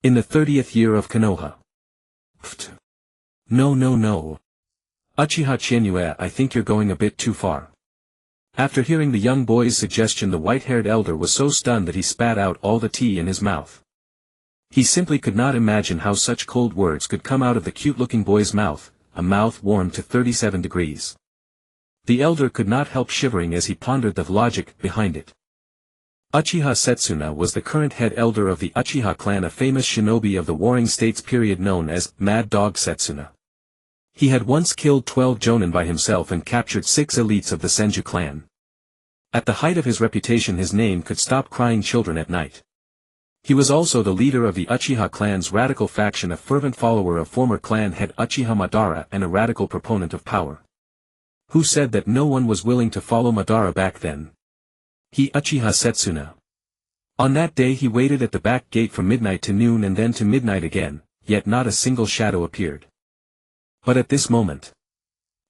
In the 30th year of Konoha. Pfft. No. Uchiha Chizuki, I think you're going a bit too far. After hearing the young boy's suggestion, the white-haired elder was so stunned that he spat out all the tea in his mouth. He simply could not imagine how such cold words could come out of the cute-looking boy's mouth, a mouth warmed to 37 degrees. The elder could not help shivering as he pondered the logic behind it. Uchiha Setsuna was the current head elder of the Uchiha clan, a famous shinobi of the Warring States period known as Mad Dog Setsuna. He had once killed 12 jonin by himself and captured 6 elites of the Senju clan. At the height of his reputation, his name could stop crying children at night. He was also the leader of the Uchiha clan's radical faction, a fervent follower of former clan head Uchiha Madara and a radical proponent of power. Who said that no one was willing to follow Madara back then? He, Uchiha Setsuna. On that day he waited at the back gate from midnight to noon and then to midnight again, yet not a single shadow appeared. But at this moment,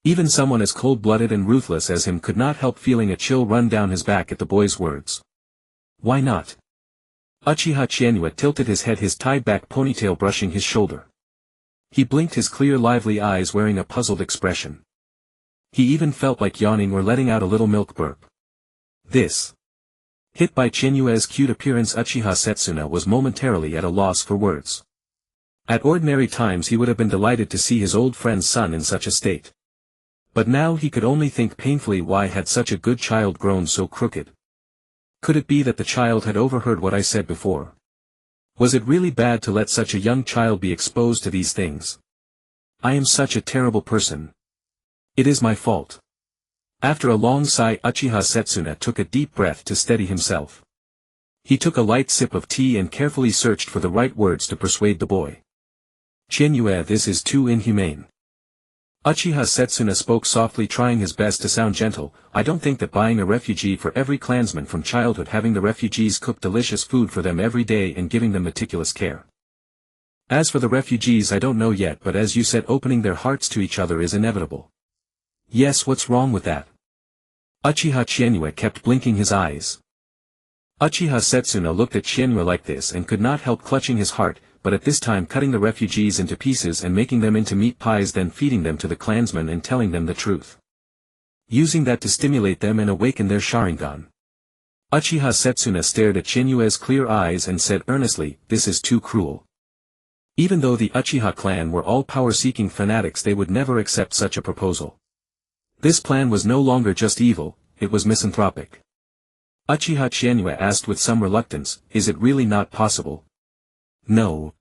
even someone as cold-blooded and ruthless as him could not help feeling a chill run down his back at the boy's words. Why not? Uchiha Chizuki tilted his head, his tied-back ponytail brushing his shoulder. He blinked his clear lively eyes, wearing a puzzled expression. He even felt like yawning or letting out a little milk burp. This. Hit by Chizuki's cute appearance, Uchiha Setsuna was momentarily at a loss for words. At ordinary times he would have been delighted to see his old friend's son in such a state. But now he could only think painfully, why had such a good child grown so crooked? Could it be that the child had overheard what I said before? Was it really bad to let such a young child be exposed to these things? I am such a terrible person. It is my fault. After a long sigh, Uchiha Setsuna took a deep breath to steady himself. He took a light sip of tea and carefully searched for the right words to persuade the boy. Chizuki, this is too inhumane. Uchiha Setsuna spoke softly, trying his best to sound gentle. I don't think that buying a refugee for every clansman from childhood, having the refugees cook delicious food for them every day and giving them meticulous care. As for the refugees, I don't know yet, but as you said, opening their hearts to each other is inevitable. Yes, what's wrong with that? Uchiha Chizuki kept blinking his eyes. Uchiha Setsuna looked at Chizuki like this and could not help clutching his heart, but at this time cutting the refugees into pieces and making them into meat pies, then feeding them to the clansmen and telling them the truth. Using that to stimulate them and awaken their Sharingan. Uchiha Setsuna stared at Chizuki's clear eyes and said earnestly, this is too cruel. Even though the Uchiha clan were all power-seeking fanatics, they would never accept such a proposal. This plan was no longer just evil, it was misanthropic. Uchiha Chizuki asked with some reluctance, is it really not possible? No.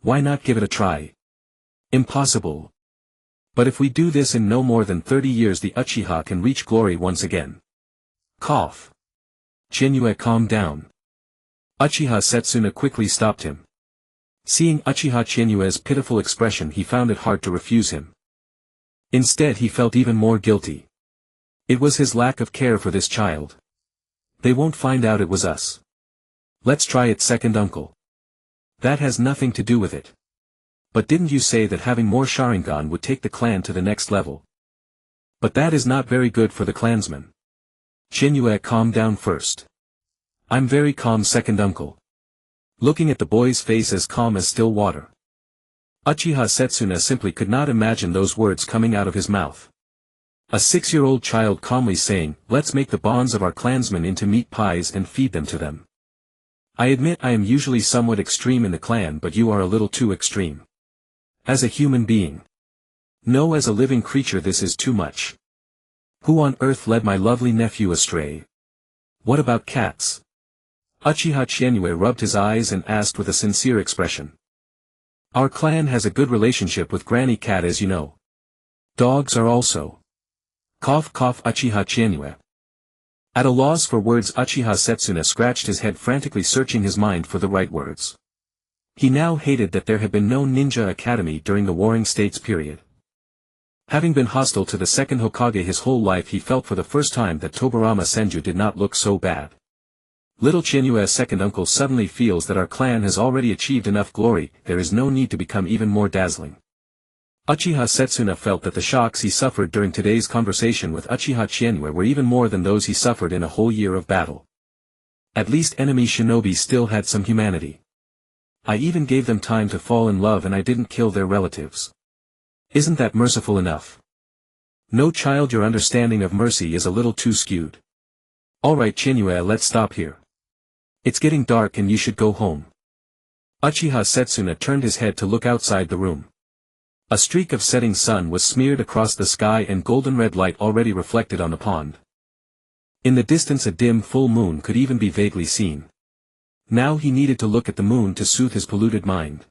Why not give it a try? Impossible. But if we do this, in no more than 30 years the Uchiha can reach glory once again. Cough. Chizuki, calm down. Uchiha Setsuna quickly stopped him. Seeing Uchiha Chizuki's pitiful expression, he found it hard to refuse him. Instead he felt even more guilty. It was his lack of care for this child. They won't find out it was us. Let's try it, second uncle. That has nothing to do with it. But didn't you say that having more Sharingan would take the clan to the next level? But that is not very good for the clansmen. Chizuki, calm down first. I'm very calm, second uncle. Looking at the boy's face as calm as still water. Uchiha Setsuna simply could not imagine those words coming out of his mouth. A 6-year-old child calmly saying, let's make the bonds of our clansmen into meat pies and feed them to them. I admit I am usually somewhat extreme in the clan, but you are a little too extreme. As a human being. No, as a living creature, this is too much. Who on earth led my lovely nephew astray? What about cats? Uchiha Chizuki rubbed his eyes and asked with a sincere expression. Our clan has a good relationship with Granny Cat, as you know. Dogs are also. Cough cough, Uchiha Chizuki. At a loss for words, Uchiha Setsuna scratched his head, frantically searching his mind for the right words. He now hated that there had been no ninja academy during the Warring States period. Having been hostile to the second Hokage his whole life, he felt for the first time that Tobarama Senju did not look so bad. Little Chizuki's second uncle suddenly feels that our clan has already achieved enough glory, there is no need to become even more dazzling. Uchiha Setsuna felt that the shocks he suffered during today's conversation with Uchiha Chizuki were even more than those he suffered in a whole year of battle. At least enemy shinobi still had some humanity. I even gave them time to fall in love and I didn't kill their relatives. Isn't that merciful enough? No child, your understanding of mercy is a little too skewed. Alright Chinyue, let's stop here. It's getting dark and you should go home. Uchiha Setsuna turned his head to look outside the room. A streak of setting sun was smeared across the sky and golden red light already reflected on the pond. In the distance a dim full moon could even be vaguely seen. Now he needed to look at the moon to soothe his polluted mind.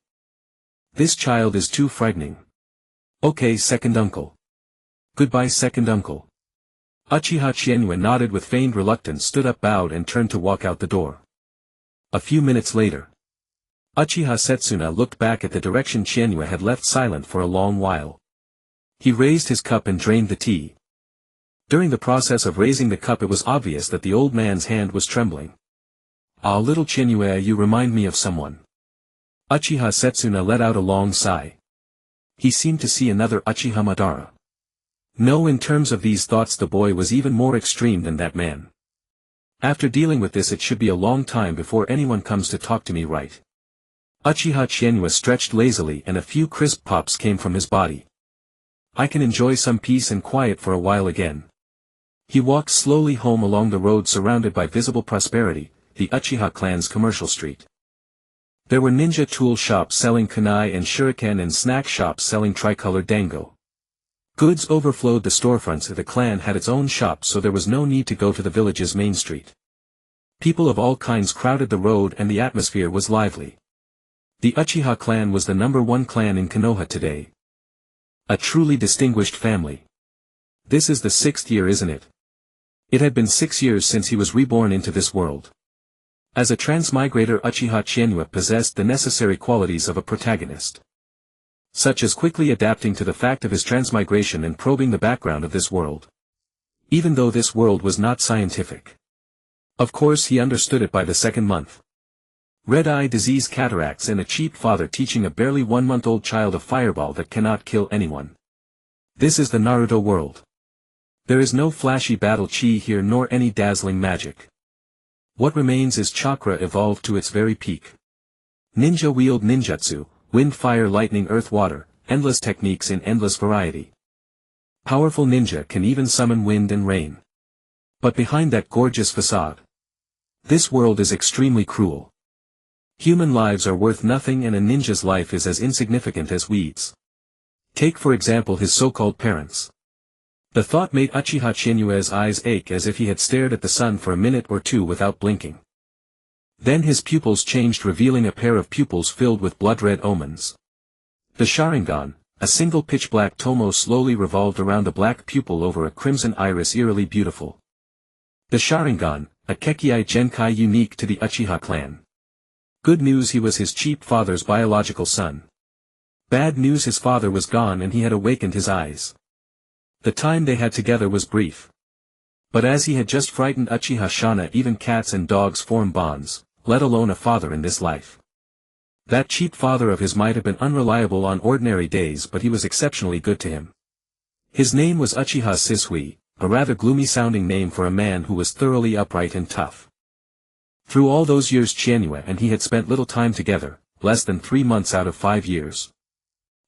This child is too frightening. Okay, second uncle. Goodbye, second uncle. Uchiha Chinyue nodded with feigned reluctance, stood up, bowed and turned to walk out the door. A few minutes later, Uchiha Setsuna looked back at the direction Chinyue had left, silent for a long while. He raised his cup and drained the tea. During the process of raising the cup it was obvious that the old man's hand was trembling. Ah, little Chinyue, you remind me of someone. Uchiha Setsuna let out a long sigh. He seemed to see another Uchiha Madara. No, in terms of these thoughts the boy was even more extreme than that man. After dealing with this it should be a long time before anyone comes to talk to me, right? Uchiha Chinyue stretched lazily and a few crisp pops came from his body. I can enjoy some peace and quiet for a while again. He walked slowly home along the road surrounded by visible prosperity, the Uchiha clan's commercial street. There were ninja tool shops selling kunai and shuriken and snack shops selling tricolored dango. Goods overflowed the storefronts. The clan had its own shops, so there was no need to go to the village's main street. People of all kinds crowded the road and the atmosphere was lively. The Uchiha clan was the #1 clan in Konoha today. A truly distinguished family. This is the 6th year, isn't it? It had been 6 years since he was reborn into this world. As a transmigrator, Uchiha Chinyue possessed the necessary qualities of a protagonist, such as quickly adapting to the fact of his transmigration and probing the background of this world. Even though this world was not scientific. Of course he understood it by the second month. Red-eye disease, cataracts, and a cheap father teaching a barely 1-month-old child a fireball that cannot kill anyone. This is the Naruto world. There is no flashy battle chi here nor any dazzling magic. What remains is chakra evolved to its very peak. Ninja wield ninjutsu, wind, fire, lightning, earth, water, endless techniques in endless variety. Powerful ninja can even summon wind and rain. But behind that gorgeous facade, this world is extremely cruel. Human lives are worth nothing and a ninja's life is as insignificant as weeds. Take for example his so-called parents. The thought made Uchiha Chinyue's eyes ache as if he had stared at the sun for a minute or two without blinking. Then his pupils changed, revealing a pair of pupils filled with blood-red omens. The Sharingan, a single pitch-black tomo, slowly revolved around the black pupil over a crimson iris, eerily beautiful. The Sharingan, a Kekkei Genkai unique to the Uchiha clan. Good news, he was his cheap father's biological son. Bad news, his father was gone and he had awakened his eyes. The time they had together was brief. But as he had just frightened Uchiha Shana, even cats and dogs form bonds, let alone a father in this life. That cheap father of his might have been unreliable on ordinary days, but he was exceptionally good to him. His name was Uchiha Sisui, a rather gloomy-sounding name for a man who was thoroughly upright and tough. Through all those years Chinyue and he had spent little time together, less than 3 months out of 5 years.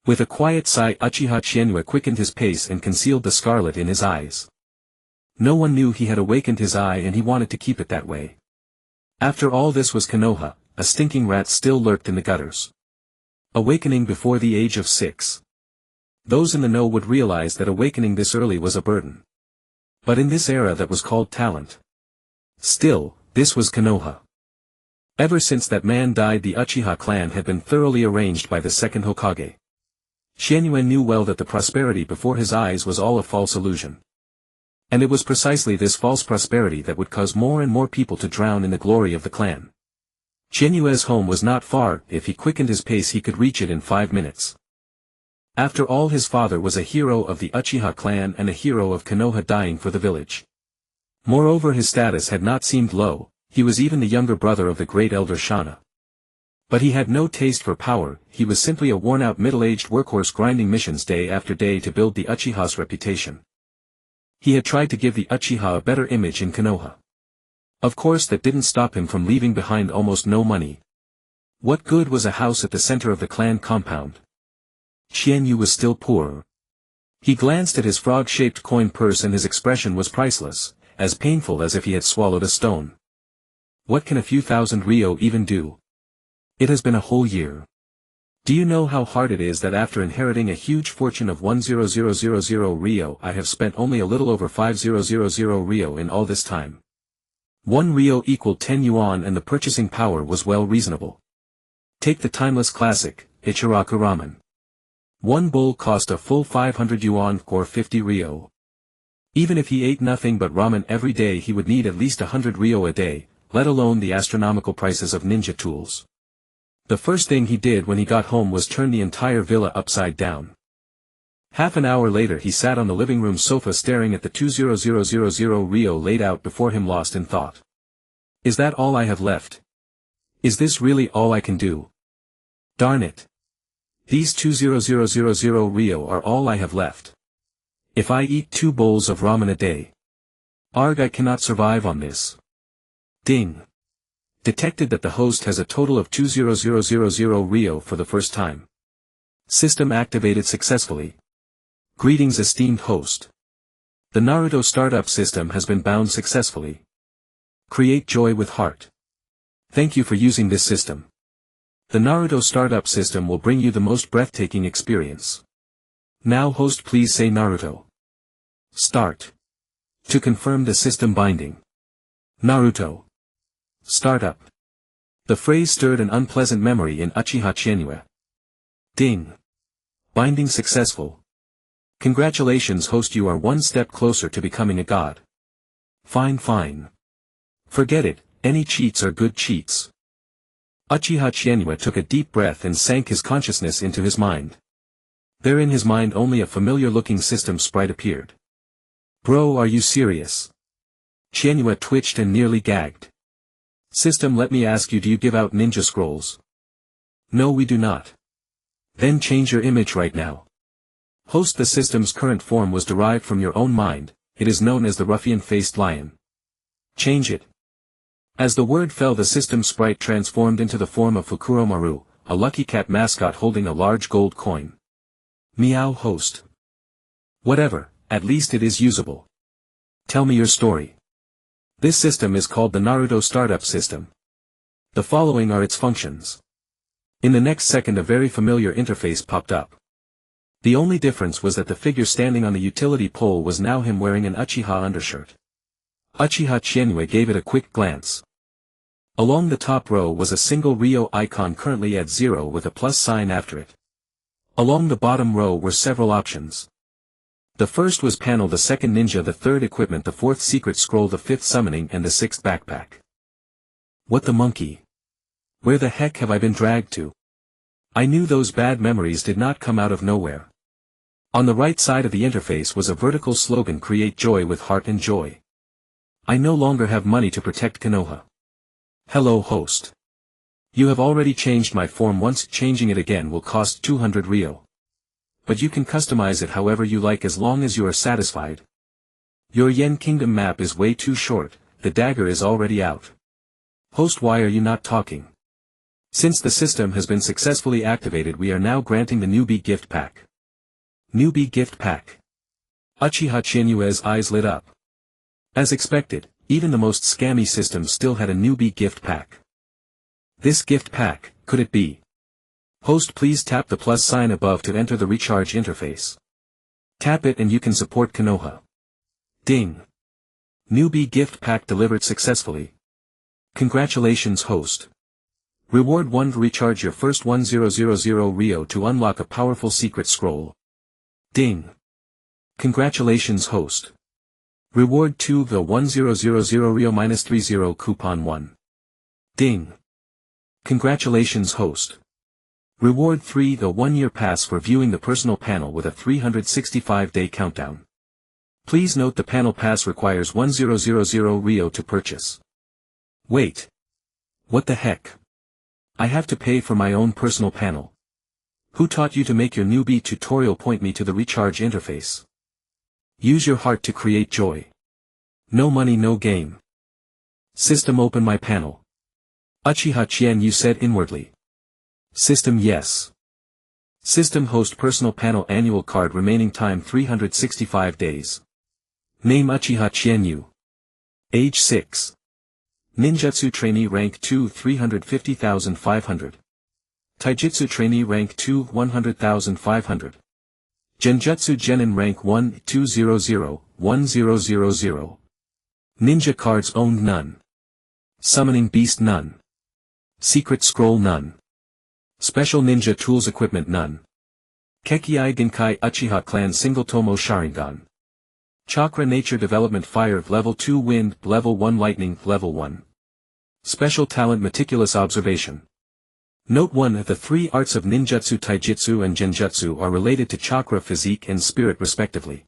With a quiet sigh, Uchiha Chinyue quickened his pace and concealed the scarlet in his eyes. No one knew he had awakened his eye and he wanted to keep it that way. After all, this was Konoha, a stinking rat still lurked in the gutters. Awakening before the age of 6. Those in the know would realize that awakening this early was a burden. But in this era that was called talent. Still, this was Konoha. Ever since that man died, the Uchiha clan had been thoroughly arranged by the second Hokage. Chinyue knew well that the prosperity before his eyes was all a false illusion. And it was precisely this false prosperity that would cause more and more people to drown in the glory of the clan. Chinyue's home was not far. If he quickened his pace he could reach it in 5 minutes. After all, his father was a hero of the Uchiha clan and a hero of Konoha, dying for the village. Moreover, his status had not seemed low, he was even the younger brother of the great elder Shana. But he had no taste for power, he was simply a worn-out middle-aged workhorse grinding missions day after day to build the Uchiha's reputation. He had tried to give the Uchiha a better image in Konoha. Of course that didn't stop him from leaving behind almost no money. What good was a house at the center of the clan compound? Qianyu was still poor. He glanced at his frog-shaped coin purse and his expression was priceless, as painful as if he had swallowed a stone. What can a few thousand ryo even do? It has been a whole year. Do you know how hard it is that after inheriting a huge fortune of 100,000 ryo I have spent only a little over 5,000 ryo in all this time? 1 ryo equaled 10 yuan and the purchasing power was well reasonable. Take the timeless classic, Ichiraku ramen. One bowl cost a full 500 yuan or 50 ryo. Even if he ate nothing but ramen every day he would need at least 100 ryo a day, let alone the astronomical prices of ninja tools. The first thing he did when he got home was turn the entire villa upside down. Half an hour later he sat on the living room sofa staring at the 200,000 ryo laid out before him lost in thought. Is that all I have left? Is this really all I can do? Darn it. These 200,000 ryo are all I have left. If I eat 2 bowls of ramen a day. Arg, I cannot survive on this. Ding. Detected that the host has a total of 200,000 ryo for the first time. System activated successfully. Greetings esteemed host. The Naruto Startup system has been bound successfully. Create joy with heart. Thank you for using this system. The Naruto Startup system will bring you the most breathtaking experience. Now host please say Naruto. Start. To confirm the system binding. Naruto. Startup. The phrase stirred an unpleasant memory in Uchiha Chizuki. Ding. Binding successful. Congratulations host, you are one step closer to becoming a god. Fine. Forget it, any cheats are good cheats. Uchiha Chizuki took a deep breath and sank his consciousness into his mind. There in his mind only a familiar-looking system sprite appeared. Bro, are you serious? Chizuki twitched and nearly gagged. System, let me ask you, do you give out ninja scrolls? No, we do not. Then change your image right now. Host, the system's current form was derived from your own mind, it is known as the ruffian-faced lion. Change it. As the word fell, the system sprite transformed into the form of Fukuromaru, a lucky cat mascot holding a large gold coin. Meow host. Whatever, at least it is usable. Tell me your story. This system is called the Naruto Startup system. The following are its functions. In the next second a very familiar interface popped up. The only difference was that the figure standing on the utility pole was now him wearing an Uchiha undershirt. Uchiha Chizuki gave it a quick glance. Along the top row was a single Ryo icon currently at 0 with a plus sign after it. Along the bottom row were several options. The first was panel, the second ninja, the third equipment, the fourth secret scroll, the fifth summoning, and the sixth backpack. What the monkey? Where the heck have I been dragged to? I knew those bad memories did not come out of nowhere. On the right side of the interface was a vertical slogan, create joy with heart and joy. I no longer have money to protect Konoha. Hello host. You have already changed my form once, changing it again will cost 200 ryo. But you can customize it however you like as long as you are satisfied. Your Yen Kingdom map is way too short, the dagger is already out. Host, why are you not talking? Since the system has been successfully activated, we are now granting the newbie gift pack. Newbie gift pack. Uchiha Chizuki's eyes lit up. As expected, even the most scammy systems still had a newbie gift pack. This gift pack, could it be? Host, please tap the plus sign above to enter the recharge interface. Tap it and you can support Konoha. Ding. Newbie gift pack delivered successfully. Congratulations host. Reward 1 to recharge your first 1000 ryo to unlock a powerful secret scroll. Ding. Congratulations host. Reward 2 the 1000 ryo -30 coupon 1. Ding. Congratulations host. Reward 3 the 1-year pass for viewing the personal panel with a 365-day countdown. Please note the panel pass requires 1000 ryo to purchase. Wait. What the heck? I have to pay for my own personal panel. Who taught you to make your newbie tutorial? Point me to the recharge interface. Use your heart to create joy. No money, no game. System, open my panel. Uchiha Chizuki said inwardly. System yes. System host personal panel annual card remaining time 365 days. Name Uchiha Chienyu. Age 6. Ninjutsu trainee rank 2 350,500. Taijutsu trainee rank 2 100,500. Genjutsu genin rank 1 200 1000. Ninja cards owned none. Summoning beast none. Secret scroll none. Special ninja tools equipment none. Kekkei Genkai Uchiha Clan Single Tomo Sharingan. Chakra Nature Development Fire Level 2 Wind Level 1 Lightning Level 1. Special Talent Meticulous Observation. Note 1. The three arts of ninjutsu, taijutsu and genjutsu are related to chakra, physique and spirit respectively.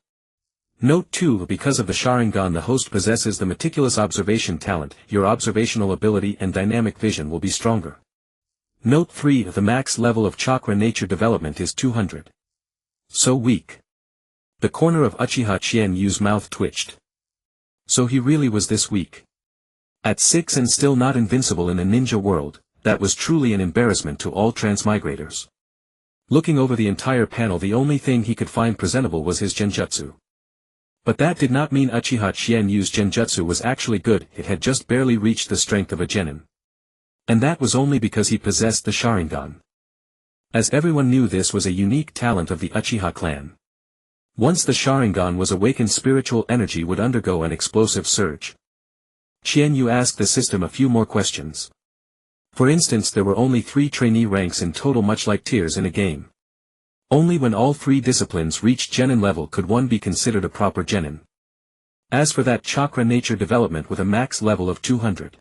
Note 2. Because of the Sharingan the host possesses the meticulous observation talent, your observational ability and dynamic vision will be stronger. Note 3. The max level of chakra nature development is 200. So weak. The corner of Uchiha Chienyu's mouth twitched. So he really was this weak. At 6 and still not invincible in a ninja world, that was truly an embarrassment to all transmigrators. Looking over the entire panel, the only thing he could find presentable was his genjutsu. But that did not mean Uchiha Chienyu's genjutsu was actually good, it had just barely reached the strength of a genin. And that was only because he possessed the Sharingan. As everyone knew, this was a unique talent of the Uchiha clan. Once the Sharingan was awakened, spiritual energy would undergo an explosive surge. Chienyu asked the system a few more questions. For instance, there were only 3 trainee ranks in total, much like tiers in a game. Only when all 3 disciplines reached genin level could one be considered a proper genin. As for that chakra nature development with a max level of 200.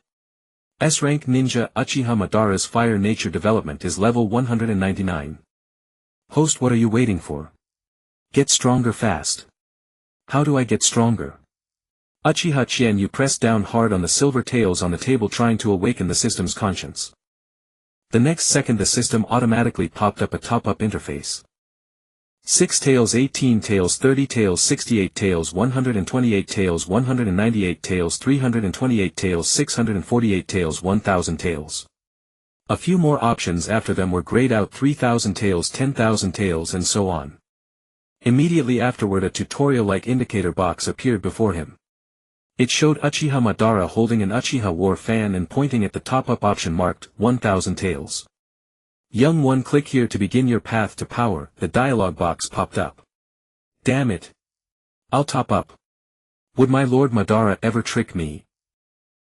S-rank ninja Uchiha Madara's fire nature development is level 199. Host, what are you waiting for? Get stronger fast. How do I get stronger? Uchiha Chienyu pressed down hard on the silver tails on the table, trying to awaken the system's conscience. The next second the system automatically popped up a top-up interface. 6 tails, 18 tails, 30 tails, 68 tails, 128 tails, 198 tails, 328 tails, 648 tails, 1000 tails. A few more options after them were grayed out: 3000 tails, 10,000 tails, and so on. Immediately afterward a tutorial-like indicator box appeared before him. It showed Uchiha Madara holding an Uchiha war fan and pointing at the top-up option marked 1000 tails. Young one, click here to begin your path to power. The dialog box popped up. Damn it. I'll top up. Would my Lord Madara ever trick me?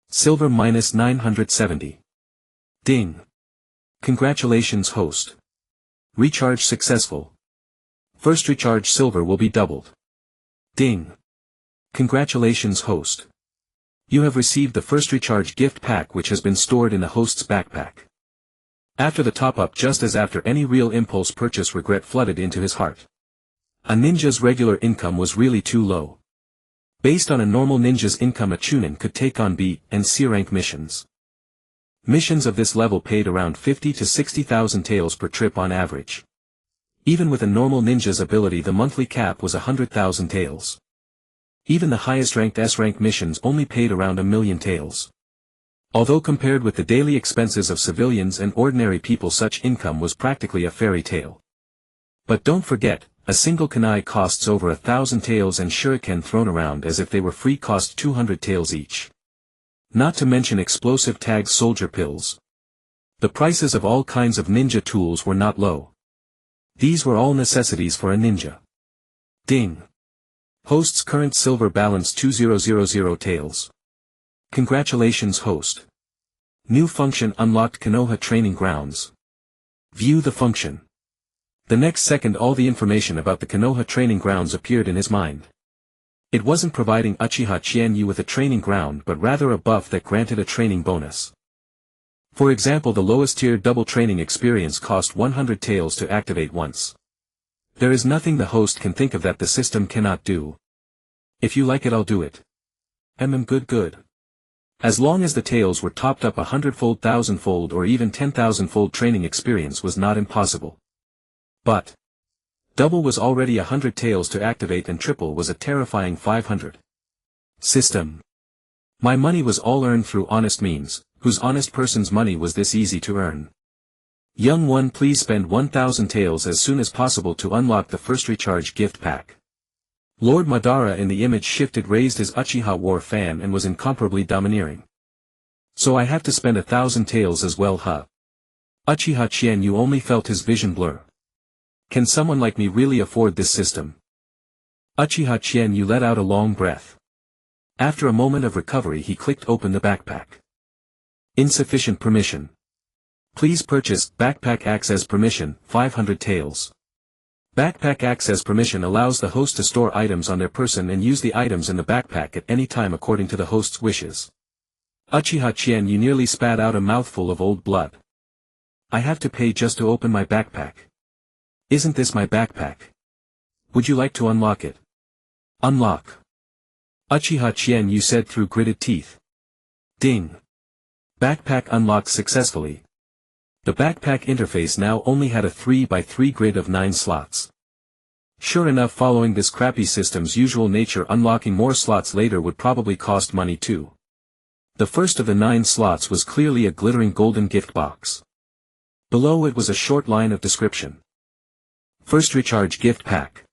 Silver minus 970. Ding. Congratulations, host. Recharge successful. First recharge silver will be doubled. Ding. Congratulations, host. You have received the first recharge gift pack, which has been stored in the host's backpack. After the top-up, just as after any real impulse purchase, regret flooded into his heart. A ninja's regular income was really too low. Based on a normal ninja's income, a chunin could take on B and C rank missions. Missions of this level paid around 50 to 60,000 taels per trip on average. Even with a normal ninja's ability, the monthly cap was 100,000 taels. Even the highest ranked S-rank missions only paid around 1,000,000 taels. Although compared with the daily expenses of civilians and ordinary people, such income was practically a fairy tale. But don't forget, a single kunai costs over 1,000 taels, and shuriken thrown around as if they were free cost 200 taels each. Not to mention explosive tags, soldier pills. The prices of all kinds of ninja tools were not low. These were all necessities for a ninja. Ding. Host's current silver balance 2000 taels. Congratulations, host. New function unlocked: Konoha Training Grounds. View the function. The next second all the information about the Konoha Training Grounds appeared in his mind. It wasn't providing Uchiha Chienyu with a training ground, but rather a buff that granted a training bonus. For example, the lowest tier double training experience cost 100 taels to activate once. There is nothing the host can think of that the system cannot do. If you like it, I'll do it. Good. As long as the taels were topped up 100-fold, 1,000-fold, or even 10,000-fold, training experience was not impossible. But double was already 100 taels to activate, and triple was a terrifying 500. System. My money was all earned through honest means. Whose honest person's money was this easy to earn? Young one, please spend 1,000 taels as soon as possible to unlock the first recharge gift pack. Lord Madara in the image shifted raised his Uchiha war fan and was incomparably domineering. So I have to spend 1,000 taels as well, huh? Uchiha Chienyu only felt his vision blur. Can someone like me really afford this system? Uchiha Chienyu let out a long breath. After a moment of recovery he clicked open the backpack. Insufficient permission. Please purchase Backpack Access Permission, 500 taels. Backpack Access Permission allows the host to store items on their person and use the items in the backpack at any time according to the host's wishes. Uchiha Chienyu nearly spat out a mouthful of old blood. I have to pay just to open my backpack. Isn't this my backpack? Would you like to unlock it? Unlock. Uchiha Chienyu said through gritted teeth. Ding. Backpack unlocked successfully. The backpack interface now only had a 3x3 grid of 9 slots. Sure enough, following this crappy system's usual nature, unlocking more slots later would probably cost money too. The first of the 9 slots was clearly a glittering golden gift box. Below it was a short line of description. First recharge gift pack.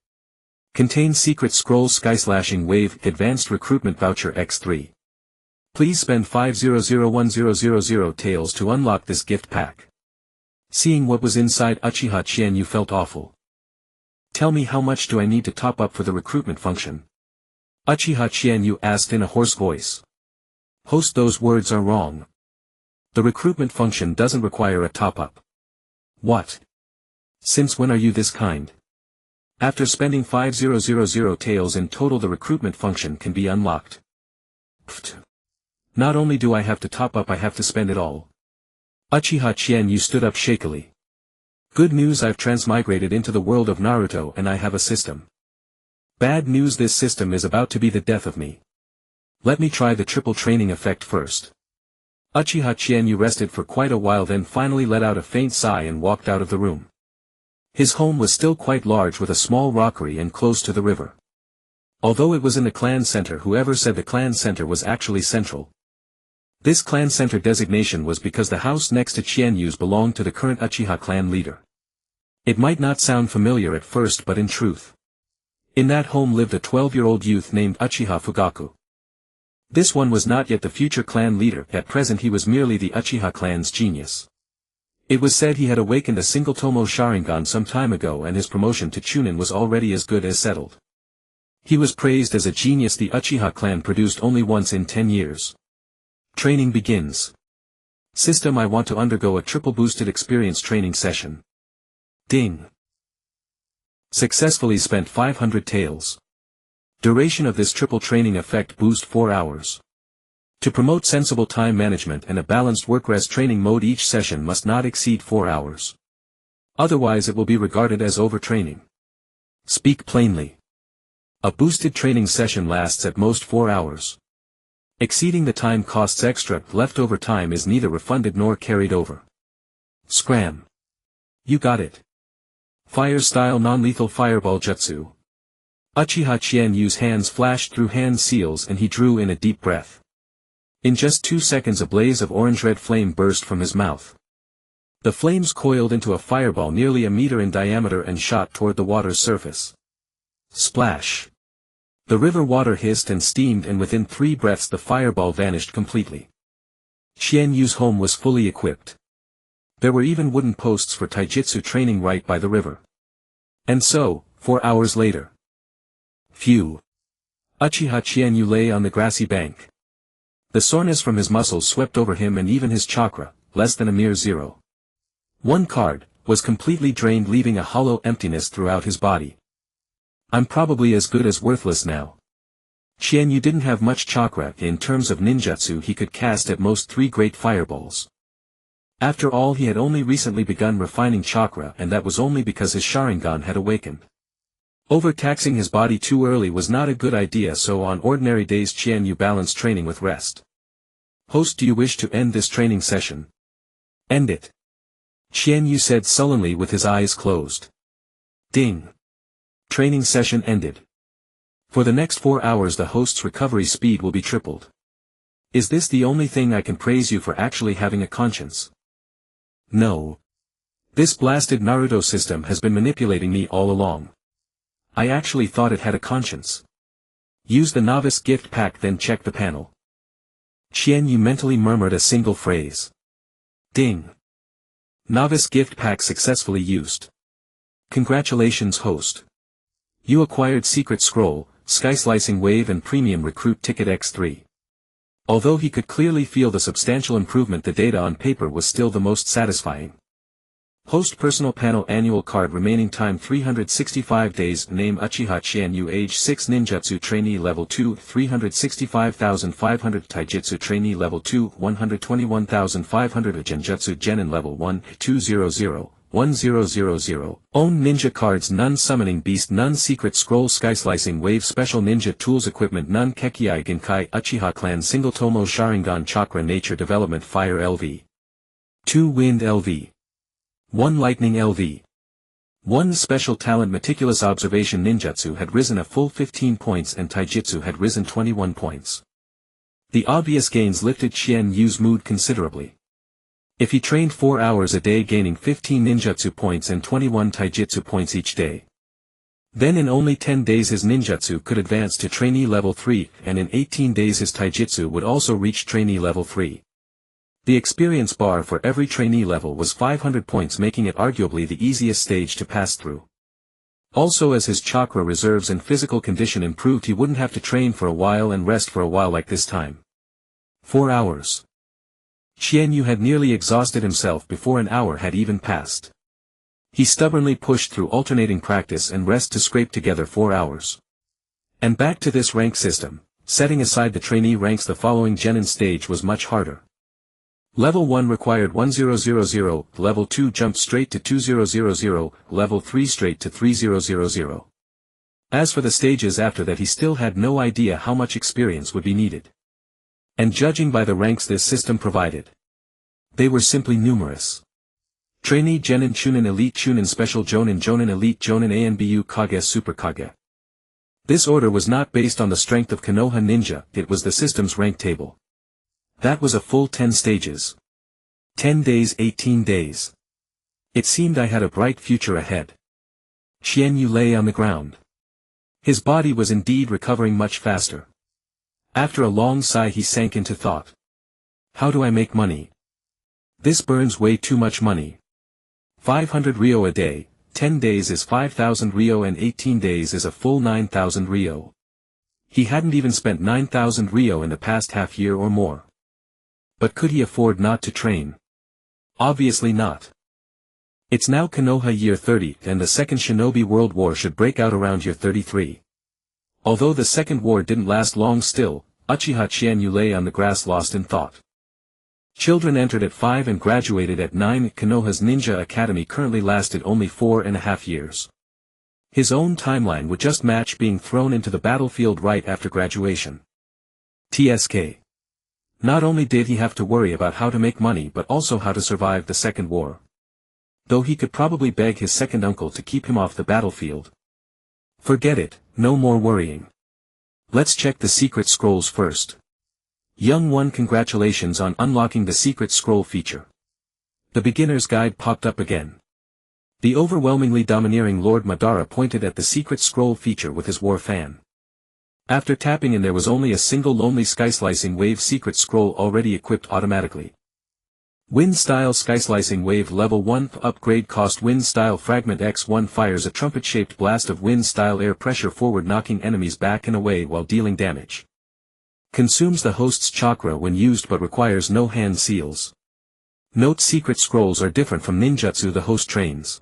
Contains secret scroll Skyslashing Wave Advanced Recruitment Voucher X3. Please spend 5001000 taels to unlock this gift pack. Seeing what was inside, Uchiha Chienyu felt awful. Tell me, how much do I need to top up for the recruitment function? Uchiha Chienyu asked in a hoarse voice. Host, those words are wrong. The recruitment function doesn't require a top-up. What? Since when are you this kind? After spending 500 taels in total, the recruitment function can be unlocked. Pfft. Not only do I have to top up, I have to spend it all. Uchiha Chienyu stood up shakily. Good news, I've transmigrated into the world of Naruto and I have a system. Bad news, this system is about to be the death of me. Let me try the triple training effect first. Uchiha Chienyu rested for quite a while, then finally let out a faint sigh and walked out of the room. His home was still quite large, with a small rockery and close to the river. Although it was in the clan center, whoever said the clan center was actually central. This clan center designation was because the house next to Chienyu's belonged to the current Uchiha clan leader. It might not sound familiar at first, but in truth, in that home lived a 12-year-old youth named Uchiha Fugaku. This one was not yet the future clan leader, at present he was merely the Uchiha clan's genius. It was said he had awakened a single Tomo Sharingan some time ago, and his promotion to Chunin was already as good as settled. He was praised as a genius the Uchiha clan produced only once in 10 years. Training begins. System, I want to undergo a triple boosted experience training session. Ding. Successfully spent 500 taels. Duration of this triple training effect boost 4 hours. To promote sensible time management and a balanced work-rest training mode, each session must not exceed 4 hours. Otherwise it will be regarded as overtraining. Speak plainly. A boosted training session lasts at most 4 hours. Exceeding the time costs extra. Leftover time is neither refunded nor carried over. Scram. You got it. Fire-style non-lethal fireball jutsu. Uchiha Chienyu's hands flashed through hand seals and he drew in a deep breath. In just 2 seconds a blaze of orange-red flame burst from his mouth. The flames coiled into a fireball nearly a meter in diameter and shot toward the water's surface. Splash. The river water hissed and steamed, and within 3 breaths the fireball vanished completely. Chienyu's home was fully equipped. There were even wooden posts for taijutsu training right by the river. And so, 4 hours later. Phew. Uchiha Chienyu lay on the grassy bank. The soreness from his muscles swept over him, and even his chakra, less than a mere 0. 1 card, was completely drained, leaving a hollow emptiness throughout his body. I'm probably as good as worthless now. Chienyu didn't have much chakra. In terms of ninjutsu, he could cast at most 3 great fireballs. After all, he had only recently begun refining chakra, and that was only because his Sharingan had awakened. Overtaxing his body too early was not a good idea, so on ordinary days Chienyu balanced training with rest. Host, do you wish to end this training session? End it. Chienyu said sullenly with his eyes closed. Ding. Training session ended. For the next 4 hours the host's recovery speed will be tripled. Is this the only thing I can praise you for, actually having a conscience? No. This blasted Naruto system has been manipulating me all along. I actually thought it had a conscience. Use the novice gift pack, then check the panel. Qianyu mentally murmured a single phrase. Ding. Novice gift pack successfully used. Congratulations, host. You acquired Secret Scroll, Sky Slicing Wave and Premium Recruit Ticket X3. Although he could clearly feel the substantial improvement, the data on paper was still the most satisfying. Host Personal Panel Annual Card Remaining Time 365 Days Name Uchiha Qianyu Age 6 Ninjutsu Trainee Level 2 365,500 Taijutsu Trainee Level 2 121,500 Genjutsu Genin Level 1 200 1000 Own Ninja Cards None Summoning Beast None Secret Scroll Sky Slicing Wave Special Ninja Tools Equipment None Kekiai Genkai Uchiha Clan Single Tomo Sharingan Chakra Nature Development Fire LV 2 Wind LV 1 Lightning LV 1 Special Talent Meticulous Observation Ninjutsu had risen a full 15 points and Taijutsu had risen 21 points. The obvious gains lifted Qianyu's mood considerably. If he trained 4 hours a day, gaining 15 ninjutsu points and 21 taijutsu points each day, then in only 10 days his ninjutsu could advance to trainee level 3, and in 18 days his taijutsu would also reach trainee level 3. The experience bar for every trainee level was 500 points, making it arguably the easiest stage to pass through. Also, as his chakra reserves and physical condition improved, he wouldn't have to train for a while and rest for a while like this time. 4 hours. Qianyu had nearly exhausted himself before an hour had even passed. He stubbornly pushed through alternating practice and rest to scrape together 4 hours. And back to this rank system, setting aside the trainee ranks, the following genin stage was much harder. Level 1 required 1000, level 2 jumped straight to 2000, level 3 straight to 3000. As for the stages after that, he still had no idea how much experience would be needed. And judging by the ranks this system provided, they were simply numerous. Trainee Genin Chunin Elite Chunin Special Jonin Jonin Elite Jonin Anbu Kage Super Kage. This order was not based on the strength of Konoha Ninja, it was the system's rank table. That was a full 10 stages. 10 days, 18 days. It seemed I had a bright future ahead. Qianyu lay on the ground. His body was indeed recovering much faster. After a long sigh he sank into thought. How do I make money? This burns way too much money. 500 Ryo a day, 10 days is 5,000 Ryo and 18 days is a full 9,000 Ryo. He hadn't even spent 9,000 Ryo in the past half year or more. But could he afford not to train? Obviously not. It's now Konoha year 30 and the Second Shinobi World War should break out around year 33. Although the Second War didn't last long, still, Uchiha Qianyu lay on the grass lost in thought. Children entered at 5 and graduated at 9. Konoha's Ninja Academy currently lasted only 4.5 years. His own timeline would just match being thrown into the battlefield right after graduation. TSK. Not only did he have to worry about how to make money but also how to survive the Second War. Though he could probably beg his second uncle to keep him off the battlefield. Forget it, no more worrying. Let's check the secret scrolls first. Young one, congratulations on unlocking the secret scroll feature. The beginner's guide popped up again. The overwhelmingly domineering Lord Madara pointed at the secret scroll feature with his war fan. After tapping in, there was only a single lonely sky-slicing wave secret scroll already equipped automatically. Wind-style sky-slicing wave level 1 upgrade cost. Wind-style fragment X1 fires a trumpet-shaped blast of wind-style air pressure forward, knocking enemies back and away while dealing damage. Consumes the host's chakra when used but requires no hand seals. Note: secret scrolls are different from ninjutsu the host trains.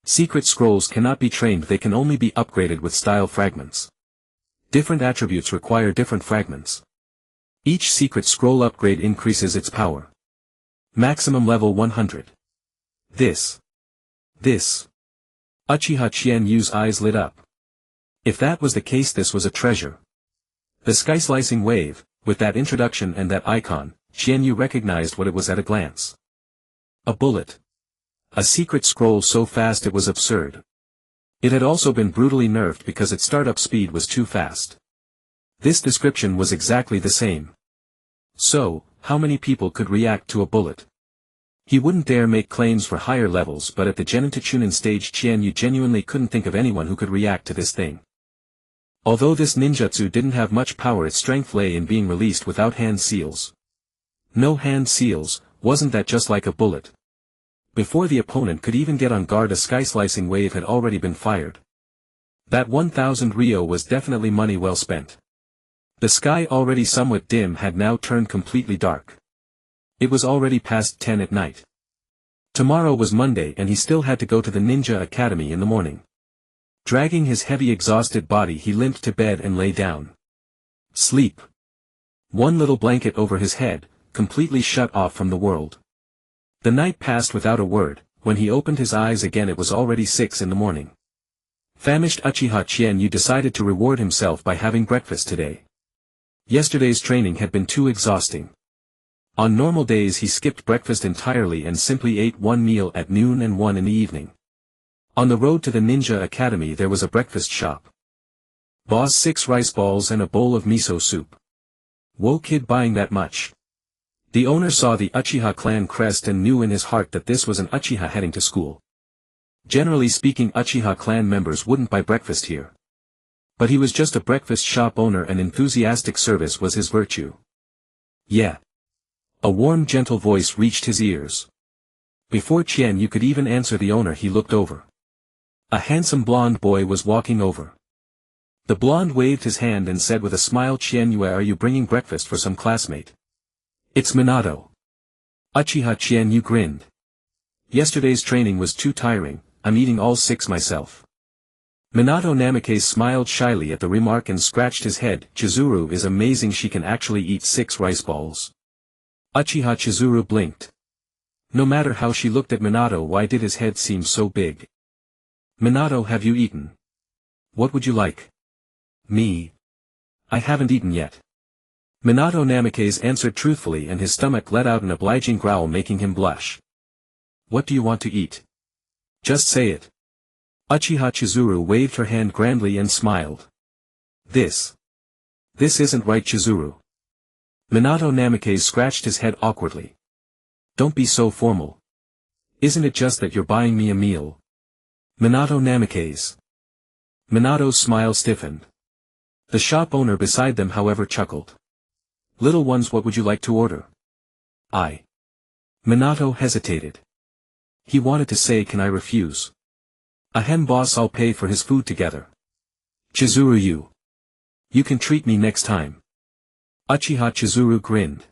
Secret scrolls cannot be trained, they can only be upgraded with style fragments. Different attributes require different fragments. Each secret scroll upgrade increases its power. Maximum level 100. This. Uchiha Qianyu's eyes lit up. If that was the case, this was a treasure. The sky-slicing wave, with that introduction and that icon, Qianyu recognized what it was at a glance. A bullet. A secret scroll so fast it was absurd. It had also been brutally nerfed because its startup speed was too fast. This description was exactly the same. So, how many people could react to a bullet? He wouldn't dare make claims for higher levels, but at the Genitachunin stage Qianyu genuinely couldn't think of anyone who could react to this thing. Although this ninjutsu didn't have much power, its strength lay in being released without hand seals. No hand seals, wasn't that just like a bullet? Before the opponent could even get on guard, a sky-slicing wave had already been fired. That 1,000 ryo was definitely money well spent. The sky, already somewhat dim, had now turned completely dark. It was already past 10 at night. Tomorrow was Monday and he still had to go to the ninja academy in the morning. Dragging his heavy, exhausted body, he limped to bed and lay down. Sleep. One little blanket over his head, completely shut off from the world. The night passed without a word. When he opened his eyes again it was already 6 in the morning. Famished Uchiha Qianyu decided to reward himself by having breakfast today. Yesterday's training had been too exhausting. On normal days he skipped breakfast entirely and simply ate one meal at noon and one in the evening. On the road to the ninja academy there was a breakfast shop. Boss, 6 rice balls and a bowl of miso soup. Whoa, kid, buying that much? The owner saw the Uchiha clan crest and knew in his heart that this was an Uchiha heading to school. Generally speaking, Uchiha clan members wouldn't buy breakfast here. But he was just a breakfast shop owner and enthusiastic service was his virtue. Yeah. A warm, gentle voice reached his ears. Before Qianyu could even answer the owner, he looked over. A handsome blonde boy was walking over. The blonde waved his hand and said with a smile, "Qianyu, are you bringing breakfast for some classmate?" "It's Minato." Uchiha Qianyu grinned. "Yesterday's training was too tiring, I'm eating all 6 myself." Minato Namikaze smiled shyly at the remark and scratched his head. "Chizuru is amazing, she can actually eat 6 rice balls." Uchiha Chizuru blinked. No matter how she looked at Minato, why did his head seem so big? "Minato, have you eaten? What would you like?" "Me? I haven't eaten yet." Minato Namikaze answered truthfully and his stomach let out an obliging growl making him blush. "What do you want to eat? Just say it." Uchiha Chizuru waved her hand grandly and smiled. This isn't right, Chizuru." Minato Namikaze scratched his head awkwardly. "Don't be so formal. Isn't it just that you're buying me a meal?" "Minato Namikaze." Minato's smile stiffened. The shop owner beside them, however, chuckled. "Little ones, what would you like to order?" Minato hesitated. He wanted to say, "Can I refuse?" "Ahem, boss, I'll pay for his food together." "Chizuru, you can treat me next time." Uchiha Chizuru grinned.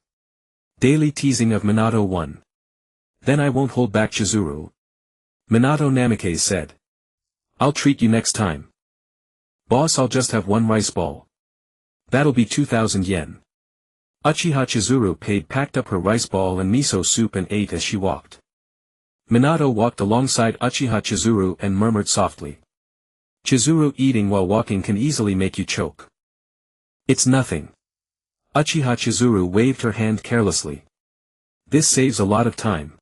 Daily teasing of Minato 1. "Then I won't hold back, Chizuru." Minato Namikaze said. "I'll treat you next time." "Boss, I'll just have 1 rice ball." "That'll be 2,000 yen." Uchiha Chizuru paid, packed up her rice ball and miso soup and ate as she walked. Minato walked alongside Uchiha Chizuru and murmured softly. "Chizuru, eating while walking can easily make you choke." "It's nothing." Uchiha Chizuru waved her hand carelessly. "This saves a lot of time.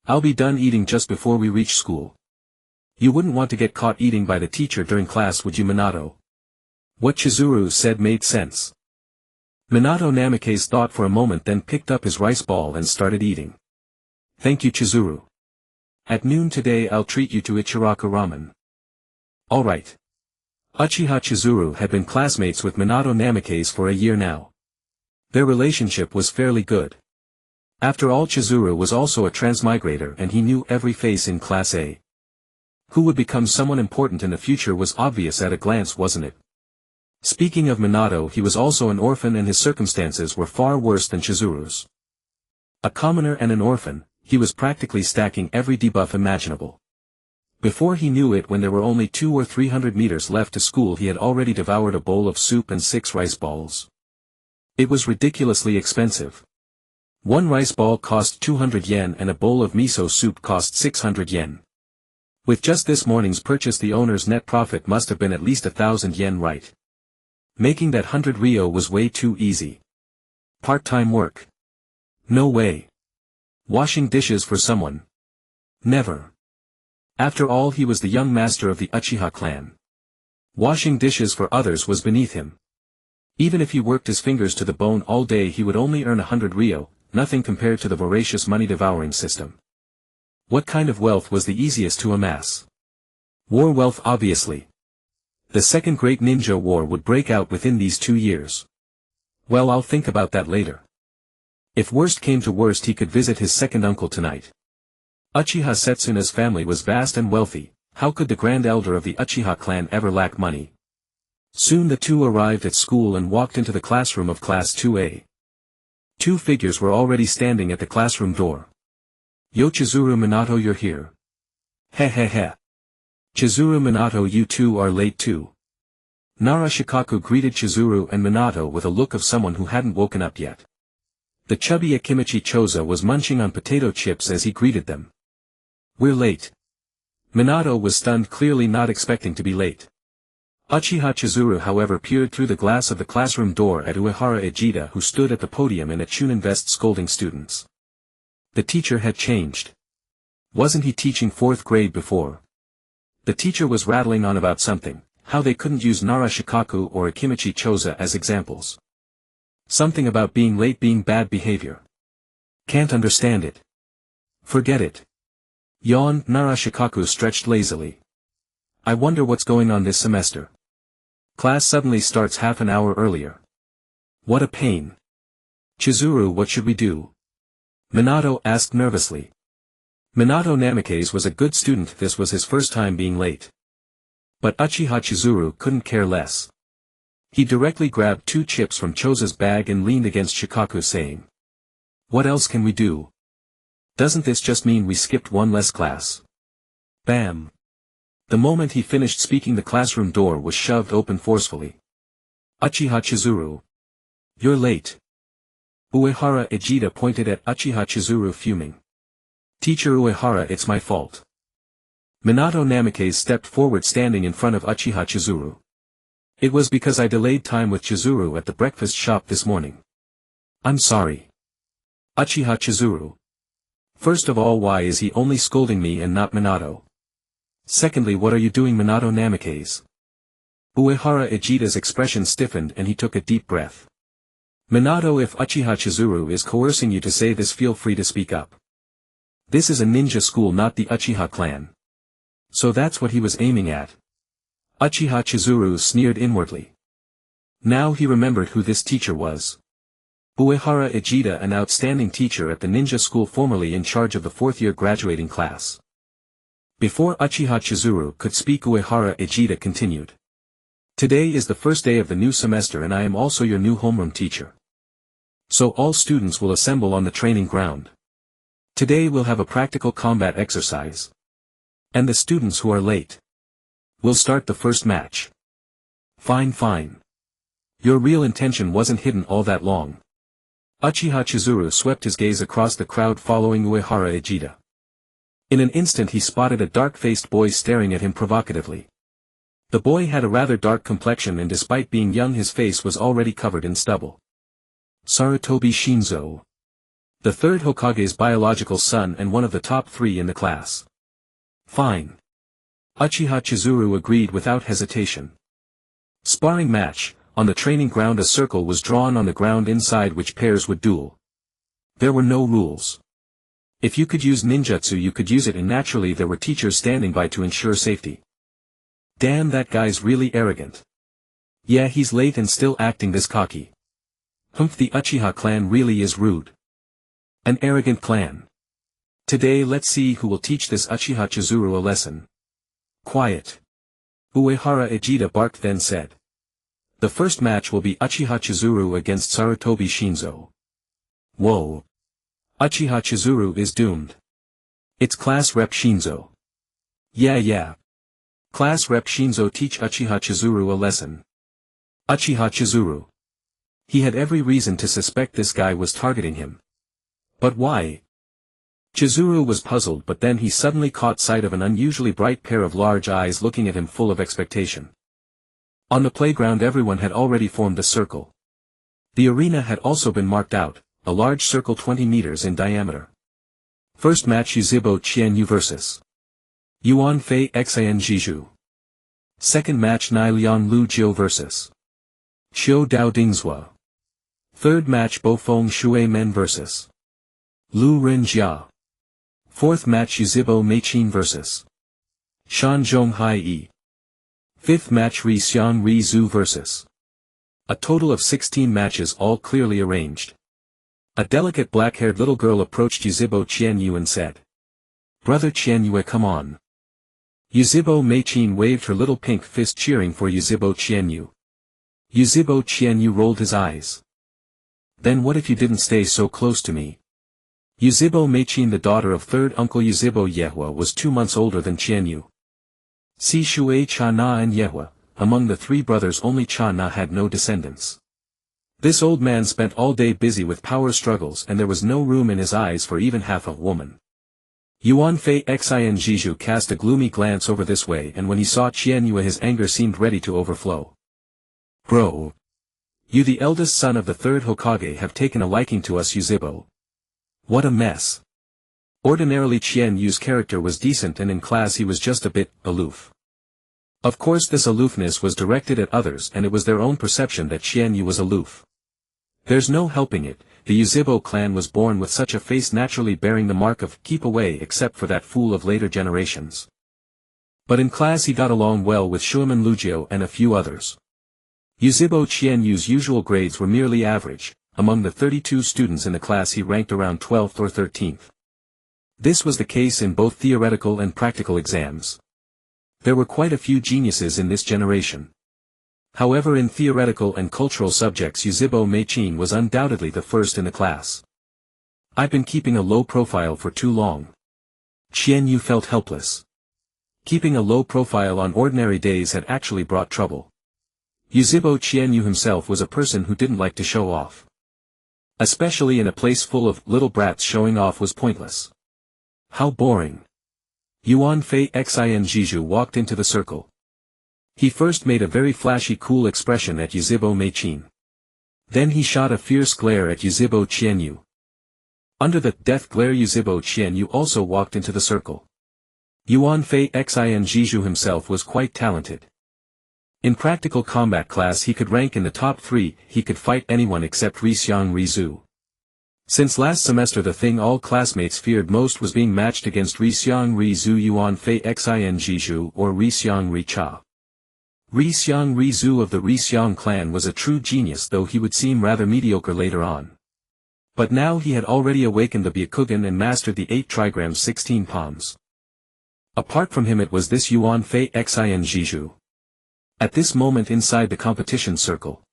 I'll be done eating just before we reach school." "You wouldn't want to get caught eating by the teacher during class, would you, Minato?" What Chizuru said made sense. Minato Namikaze thought for a moment, then picked up his rice ball and started eating. "Thank you, Chizuru. At noon today I'll treat you to Ichiraku ramen." "All right." Uchiha Chizuru had been classmates with Minato Namikaze for a year now. Their relationship was fairly good. After all, Chizuru was also a transmigrator and he knew every face in Class A. Who would become someone important in the future was obvious at a glance, wasn't it? Speaking of Minato, he was also an orphan and his circumstances were far worse than Chizuru's. A commoner and an orphan, he was practically stacking every debuff imaginable. Before he knew it, when there were only 200 or 300 meters left to school, he had already devoured a bowl of soup and 6 rice balls. It was ridiculously expensive. 1 rice ball cost 200 yen and a bowl of miso soup cost 600 yen. With just this morning's purchase, the owner's net profit must have been at least 1,000 yen, right? Making that 100 ryo was way too easy. Part-time work? No way. Washing dishes for someone? Never. After all, he was the young master of the Uchiha clan. Washing dishes for others was beneath him. Even if he worked his fingers to the bone all day, he would only earn 100 ryo, nothing compared to the voracious money-devouring system. What kind of wealth was the easiest to amass? War wealth, obviously. The second great ninja war would break out within these 2 years. Well, I'll think about that later. If worst came to worst, he could visit his second uncle tonight. Uchiha Setsuna's family was vast and wealthy. How could the grand elder of the Uchiha clan ever lack money? Soon the two arrived at school and walked into the classroom of Class 2A. Two figures were already standing at the classroom door. Yo, Chizuru Minato, you're here. Heh heh heh. Chizuru Minato, you two are late too. Nara Shikaku greeted Chizuru and Minato with a look of someone who hadn't woken up yet. The chubby Akimichi Choza was munching on potato chips as he greeted them. We're late. Minato was stunned, clearly not expecting to be late. Uchiha Chizuru, however, peered through the glass of the classroom door at Uehara Ejida, who stood at the podium in a Chunin vest scolding students. The teacher had changed. Wasn't he teaching 4th grade before? The teacher was rattling on about something, how they couldn't use Nara Shikaku or Akimichi Choza as examples. Something about being late being bad behavior. Can't understand it. Forget it. Yawned. Nara Shikaku stretched lazily. I wonder what's going on this semester. Class suddenly starts half an hour earlier. What a pain. Chizuru, what should we do? Minato asked nervously. Minato Namikaze was a good student. This was his first time being late. But Uchiha Chizuru couldn't care less. He directly grabbed 2 chips from Choza's bag and leaned against Shikaku, saying, what else can we do? Doesn't this just mean we skipped 1 less class? Bam. The moment he finished speaking, the classroom door was shoved open forcefully. Uchiha Chizuru. You're late. Uehara Ejida pointed at Uchiha Chizuru, fuming. Teacher Uehara, it's my fault. Minato Namikaze stepped forward, standing in front of Uchiha Chizuru. It was because I delayed time with Chizuru at the breakfast shop this morning. I'm sorry. Uchiha Chizuru. First of all, why is he only scolding me and not Minato? Secondly, what are you doing, Minato Namikaze? Uehara Ejida's expression stiffened and he took a deep breath. Minato, if Uchiha Chizuru is coercing you to say this, feel free to speak up. This is a ninja school, not the Uchiha clan. So that's what he was aiming at. Uchiha Chizuru sneered inwardly. Now he remembered who this teacher was. Uehara Ejida, an outstanding teacher at the ninja school formerly in charge of the 4th-year graduating class. Before Uchiha Chizuru could speak, Uehara Ejida continued. Today is the first day of the new semester and I am also your new homeroom teacher. So all students will assemble on the training ground. Today we'll have a practical combat exercise. And the students who are late will start the first match. Fine. Your real intention wasn't hidden all that long. Uchiha Chizuru swept his gaze across the crowd following Uehara Ejida. In an instant he spotted a dark-faced boy staring at him provocatively. The boy had a rather dark complexion and despite being young his face was already covered in stubble. Sarutobi Shinzo. The 3rd Hokage's biological son and one of the top 3 in the class. Fine. Uchiha Chizuru agreed without hesitation. Sparring match. On the training ground a circle was drawn on the ground inside which pairs would duel. There were no rules. If you could use ninjutsu you could use it, and naturally there were teachers standing by to ensure safety. Damn, that guy's really arrogant. Yeah, he's late and still acting this cocky. Humph, the Uchiha clan really is rude. An arrogant clan. Today let's see who will teach this Uchiha Chizuru a lesson. Quiet. Uehara Ejida barked, then said. The first match will be Uchiha Chizuru against Sarutobi Shinzo. Whoa. Uchiha Chizuru is doomed. It's Class Rep Shinzo. Yeah. Class Rep Shinzo, teach Uchiha Chizuru a lesson. Uchiha Chizuru. He had every reason to suspect this guy was targeting him. But why? Chizuru was puzzled, but then he suddenly caught sight of an unusually bright pair of large eyes looking at him full of expectation. On the playground everyone had already formed a circle. The arena had also been marked out, a large circle 20 meters in diameter. First match, Yuzibo Qianyu vs. Yuan Fei Xian Jiju. Second match, Nai Liang Lu Jiu vs. Xiu Dao Dingzhua. Third match, Bo Feng Shui Men vs. Lu Renjia. Fourth match Yuzhibo Meichin vs. Shanzhong Hai. Fifth match Ri Xiang Ri Zhu vs. A total of 16 matches all clearly arranged. A delicate black-haired little girl approached Yuzhibo Qianyu and said, "Brother Qianyue, come on." Yuzhibo Meichin waved her little pink fist cheering for Yuzhibo Qianyu. Yuzhibo Qianyu rolled his eyes. "Then what if you didn't stay so close to me?" Yuzhibo Meichin, the daughter of third uncle Yuzhibo Yehua, was 2 months older than Qianyu. Si Shui Cha Na and Yehua, among the 3 brothers only Cha Na had no descendants. This old man spent all day busy with power struggles and there was no room in his eyes for even half a woman. Yuan Fei Xin Jiju cast a gloomy glance over this way, and when he saw Qianyue his anger seemed ready to overflow. "Bro! You, the eldest son of the third Hokage, have taken a liking to us Yuzhibo. What a mess." Ordinarily Qianyu's character was decent and in class he was just a bit aloof. Of course this aloofness was directed at others and it was their own perception that Qianyu was aloof. There's no helping it, the Yuzhibo clan was born with such a face, naturally bearing the mark of keep away, except for that fool of later generations. But in class he got along well with Shuiman Lugio and a few others. Yuzhibo Qianyu's usual grades were merely average. Among the 32 students in the class he ranked around 12th or 13th. This was the case in both theoretical and practical exams. There were quite a few geniuses in this generation. However, in theoretical and cultural subjects Yuzhibo Meichin was undoubtedly the first in the class. "I've been keeping a low profile for too long." Qianyu felt helpless. Keeping a low profile on ordinary days had actually brought trouble. Yuzhibo Qianyu himself was a person who didn't like to show off. Especially in a place full of little brats, showing off was pointless. How boring. Yuan Fei Xin Jiju walked into the circle. He first made a very flashy cool expression at Yuzhibo Meichin. Then he shot a fierce glare at Yuzhibo Qianyu. Under the death glare Yuzhibo Qianyu also walked into the circle. Yuan Fei Xin Jiju himself was quite talented. In practical combat class he could rank in the top 3, he could fight anyone except Ri Xiang Ri Zhu. Since last semester the thing all classmates feared most was being matched against Ri Xiang Ri Zhu, Yuan Fei Xin Jiju, or Ri Xiang Ri Cha. Ri Xiang Ri Zhu of the Ri Xiang clan was a true genius, though he would seem rather mediocre later on. But now he had already awakened the Byakugan and mastered the 8 trigrams 16 palms. Apart from him it was this Yuan Fei Xin Jiju. At this moment inside the competition circle,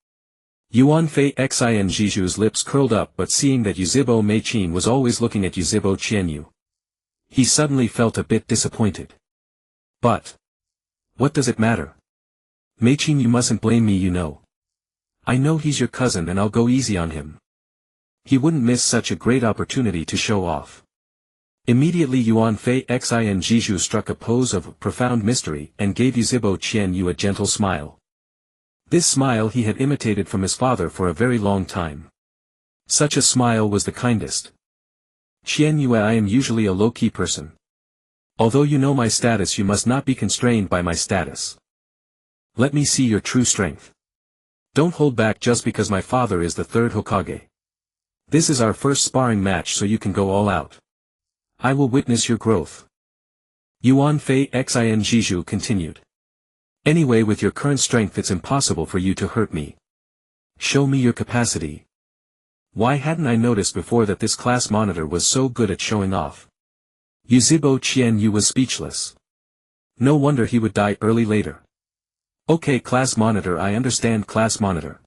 Yuan Fei Xin Jiju's lips curled up, but seeing that Yuzhibo Meichin was always looking at Yuzhibo Qianyu, he suddenly felt a bit disappointed. But what does it matter? Meichin, you mustn't blame me, you know. I know he's your cousin and I'll go easy on him. He wouldn't miss such a great opportunity to show off. Immediately Yuan Fei Xin Jiju struck a pose of profound mystery and gave Yuzhibo Qianyu a gentle smile. This smile he had imitated from his father for a very long time. Such a smile was the kindest. "Qianyu, I am usually a low-key person. Although you know my status, you must not be constrained by my status. Let me see your true strength. Don't hold back just because my father is the third Hokage. This is our first sparring match, so you can go all out. I will witness your growth." Yuan Fei Xin Jiju continued. "Anyway, with your current strength it's impossible for you to hurt me. Show me your capacity." Why hadn't I noticed before that this class monitor was so good at showing off? Yuzhibo Qianyu was speechless. No wonder he would die early later. "Okay, class monitor, I understand, class monitor.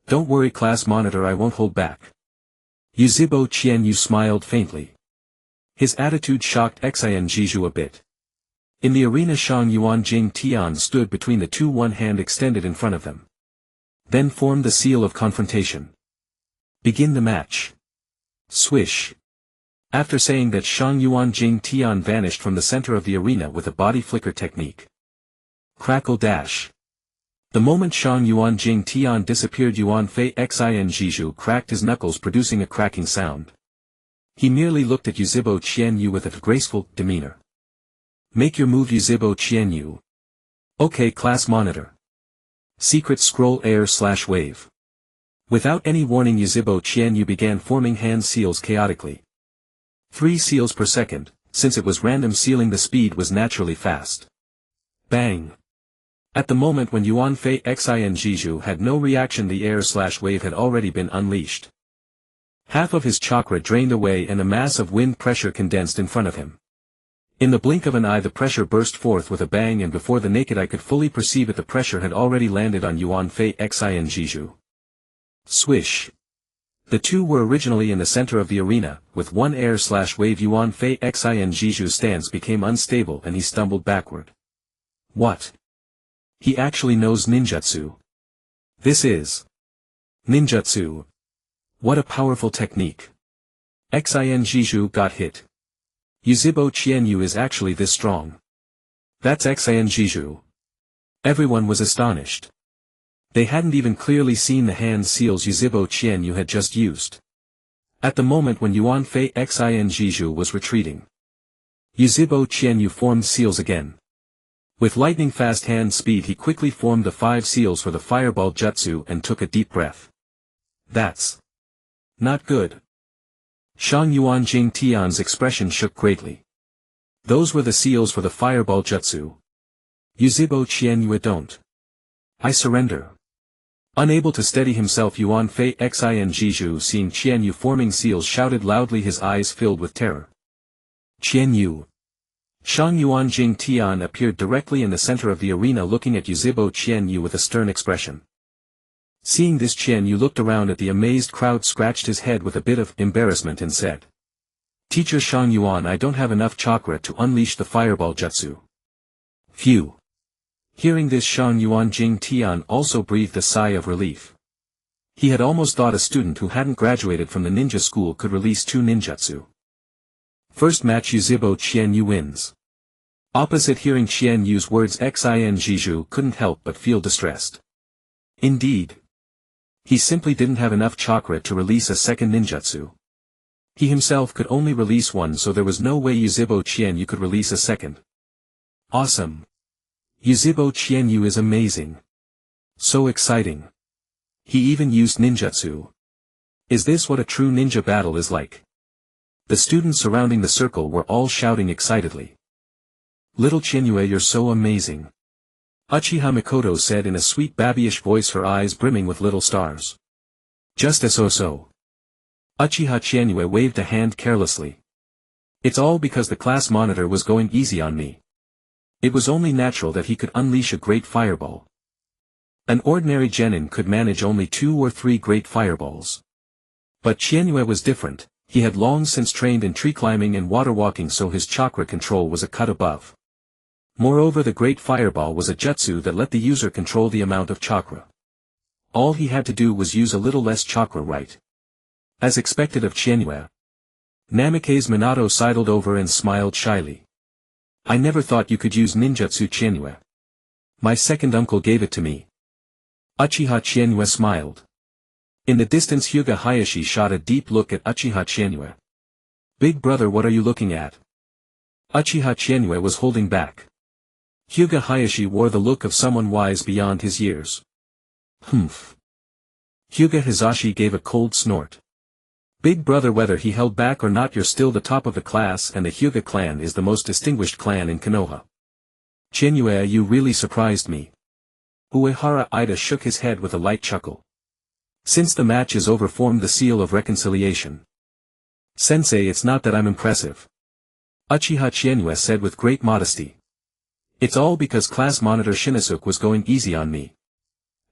Don't worry, class monitor, I won't hold back." Yuzhibo Qianyu smiled faintly. His attitude shocked Xin Jiju a bit. In the arena Shang Yuan Jing Tian stood between the two, one hand extended in front of them. Then formed the seal of confrontation. "Begin the match." Swish. After saying that, Shang Yuan Jing Tian vanished from the center of the arena with a body flicker technique. Crackle dash. The moment Shang Yuan Jing Tian disappeared, Yuan Fei Xin Jiju cracked his knuckles, producing a cracking sound. He merely looked at Yuzhibo Qianyu with a graceful demeanor. "Make your move, Yuzhibo Qianyu." "Okay, class monitor." Secret scroll air/wave. Without any warning, Yuzhibo Qianyu began forming hand seals chaotically. 3 seals per second, since it was random sealing the speed was naturally fast. Bang! At the moment when Yuan Fei Xinjiju had no reaction, the air/wave had already been unleashed. Half of his chakra drained away and a mass of wind pressure condensed in front of him. In the blink of an eye the pressure burst forth with a bang, and before the naked eye could fully perceive it the pressure had already landed on Yuan Fei Xinjiju. Swish! The two were originally in the center of the arena. With one air/wave Yuan Fei Xinjiju's stance became unstable and he stumbled backward. What? He actually knows ninjutsu. This is ninjutsu. What a powerful technique. Xinjiju got hit. Yuzhibo Qianyu is actually this strong. That's Xinjiju. Everyone was astonished. They hadn't even clearly seen the hand seals Yuzhibo Qianyu had just used. At the moment when Yuan Fei Xinjiju was retreating, Yuzhibo Qianyu formed seals again. With lightning-fast hand speed he quickly formed the 5 seals for the fireball jutsu and took a deep breath. That's not good. Shang Yuan Jing Tian's expression shook greatly. Those were the seals for the fireball jutsu. Yuzhibo Qianyu don't. I surrender. Unable to steady himself, Yuan Fei Xinjiju, seeing Qianyu forming seals, shouted loudly, his eyes filled with terror. Qianyu. Shang Yuan Jing Tian appeared directly in the center of the arena looking at Yuzhibo Qianyu with a stern expression. Seeing this, Qianyu looked around at the amazed crowd, scratched his head with a bit of embarrassment and said, "Teacher Shang Yuan, I don't have enough chakra to unleash the fireball jutsu." Phew. Hearing this, Shang Yuan Jing Tian also breathed a sigh of relief. He had almost thought a student who hadn't graduated from the ninja school could release 2 ninjutsu. First match, Yuzhibo Qianyu wins. Opposite, hearing Qianyu's words, Xinjiju couldn't help but feel distressed. Indeed. He simply didn't have enough chakra to release a second ninjutsu. He himself could only release 1, so there was no way Yuzhibo Qianyu could release a second. Awesome. Yuzhibo Qianyu is amazing. So exciting. He even used ninjutsu. Is this what a true ninja battle is like? The students surrounding the circle were all shouting excitedly. Little Qianyu, you're so amazing. Uchiha Mikoto said in a sweet babyish voice, her eyes brimming with little stars. Just as so. Uchiha Qianyu waved a hand carelessly. It's all because the class monitor was going easy on me. It was only natural that he could unleash a great fireball. An ordinary genin could manage only 2 or 3 great fireballs. But Qianyu was different. He had long since trained in tree climbing and water walking, so his chakra control was a cut above. Moreover, the great fireball was a jutsu that let the user control the amount of chakra. All he had to do was use a little less chakra, right? As expected of Qianyu. Namikaze Minato sidled over and smiled shyly. I never thought you could use ninjutsu, Qianyu. My second uncle gave it to me. Uchiha Qianyu smiled. In the distance, Hyuga Hayashi shot a deep look at Uchiha Qianyu. Big brother, what are you looking at? Uchiha Qianyu was holding back. Hyuga Hayashi wore the look of someone wise beyond his years. Humph. Hyuga Hizashi gave a cold snort. Big brother, whether he held back or not, you're still the top of the class, and the Hyuga clan is the most distinguished clan in Konoha. Qianyu, you really surprised me. Uehara Ida shook his head with a light chuckle. Since the match is over, formed the seal of reconciliation. Sensei, it's not that I'm impressive. Uchiha Qianyu said with great modesty. It's all because class monitor Shinosuke was going easy on me.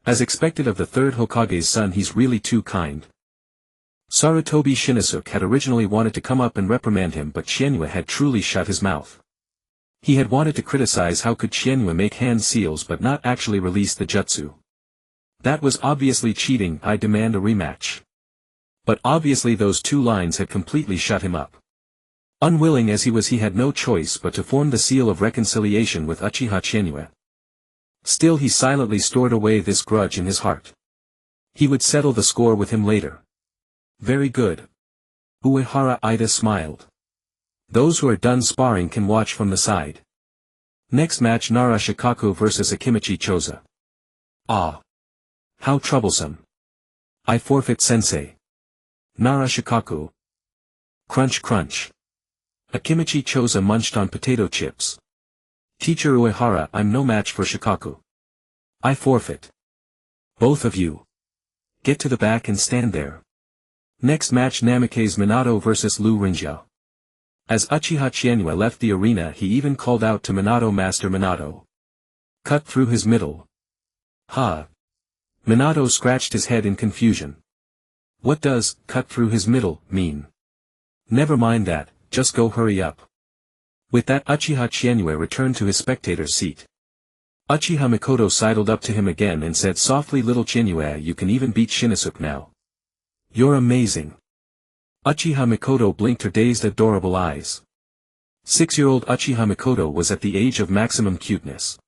As expected of the 3rd Hokage's son, he's really too kind. Sarutobi Shinosuke had originally wanted to come up and reprimand him, but Qianyu had truly shut his mouth. He had wanted to criticize how could Qianyu make hand seals but not actually release the jutsu. That was obviously cheating. I demand a rematch. But obviously those 2 lines had completely shut him up. Unwilling as he was, he had no choice but to form the seal of reconciliation with Uchiha Qianyu. Still, he silently stored away this grudge in his heart. He would settle the score with him later. Very good. Uehara Ida smiled. Those who are done sparring can watch from the side. Next match, Nara Shikaku vs Akimichi Choza. Ah. How troublesome. I forfeit, sensei. Nara Shikaku. Crunch crunch. Akimichi Choza munched on potato chips. Teacher Uehara, I'm no match for Shikaku. I forfeit. Both of you. Get to the back and stand there. Next match Namikaze Minato vs Lu Rinjiao. As Uchiha Chienue left the arena he even called out to Minato, Master Minato. Cut through his middle. Ha. Minato scratched his head in confusion. What does, cut through his middle, mean? Never mind that, just go hurry up. With that Uchiha Chienue returned to his spectator's seat. Uchiha Mikoto sidled up to him again and said softly, little Chienue, you can even beat Shinosuke now. You're amazing. Uchiha Mikoto blinked her dazed adorable eyes. 6-year-old Uchiha Mikoto was at the age of maximum cuteness.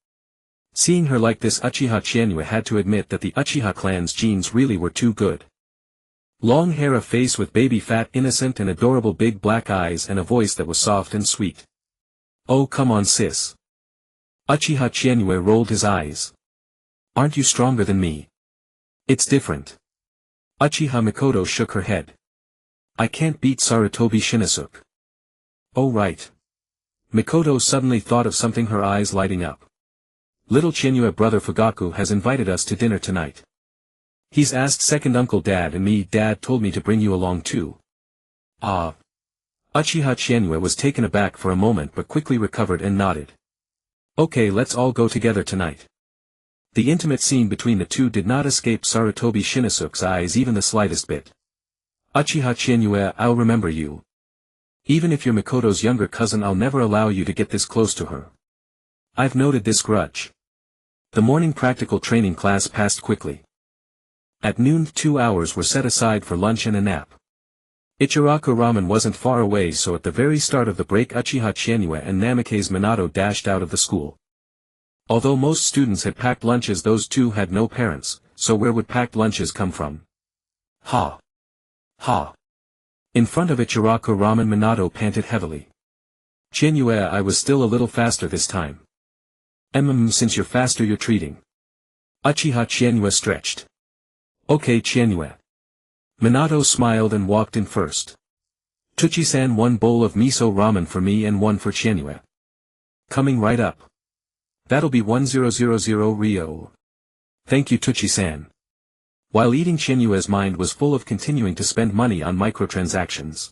Seeing her like this, Uchiha Chienue had to admit that the Uchiha clan's genes really were too good. Long hair, a face with baby fat, innocent and adorable big black eyes, and a voice that was soft and sweet. Oh come on sis. Uchiha Chienue rolled his eyes. Aren't you stronger than me? It's different. Uchiha Mikoto shook her head. I can't beat Sarutobi Shinosuke. Oh right. Mikoto suddenly thought of something, her eyes lighting up. Little Chienue brother Fugaku has invited us to dinner tonight. He's asked second uncle Dad and me. Dad told me to bring you along too. Ah. Uchiha Chienue was taken aback for a moment but quickly recovered and nodded. Okay, let's all go together tonight. The intimate scene between the two did not escape Sarutobi Shinosuke's eyes even the slightest bit. Uchiha Chienue, I'll remember you. Even if you're Mikoto's younger cousin, I'll never allow you to get this close to her. I've noted this grudge. The morning practical training class passed quickly. At noon 2 hours were set aside for lunch and a nap. Ichiraku Ramen wasn't far away, so at the very start of the break Uchiha Chienue and Namikaze Minato dashed out of the school. Although most students had packed lunches, those two had no parents, so where would packed lunches come from? Ha! Ha! In front of Ichiraku Ramen Minato panted heavily. Chienue, I was still a little faster this time. Since you're faster you're treating. Uchiha Chienue stretched. Okay Chienue. Minato smiled and walked in first. Tuchi-san, 1 bowl of miso ramen for me and 1 for Chienue. Coming right up. That'll be 1000 Ryo. Thank you Tuchi-san. While eating, Chienue's mind was full of continuing to spend money on microtransactions.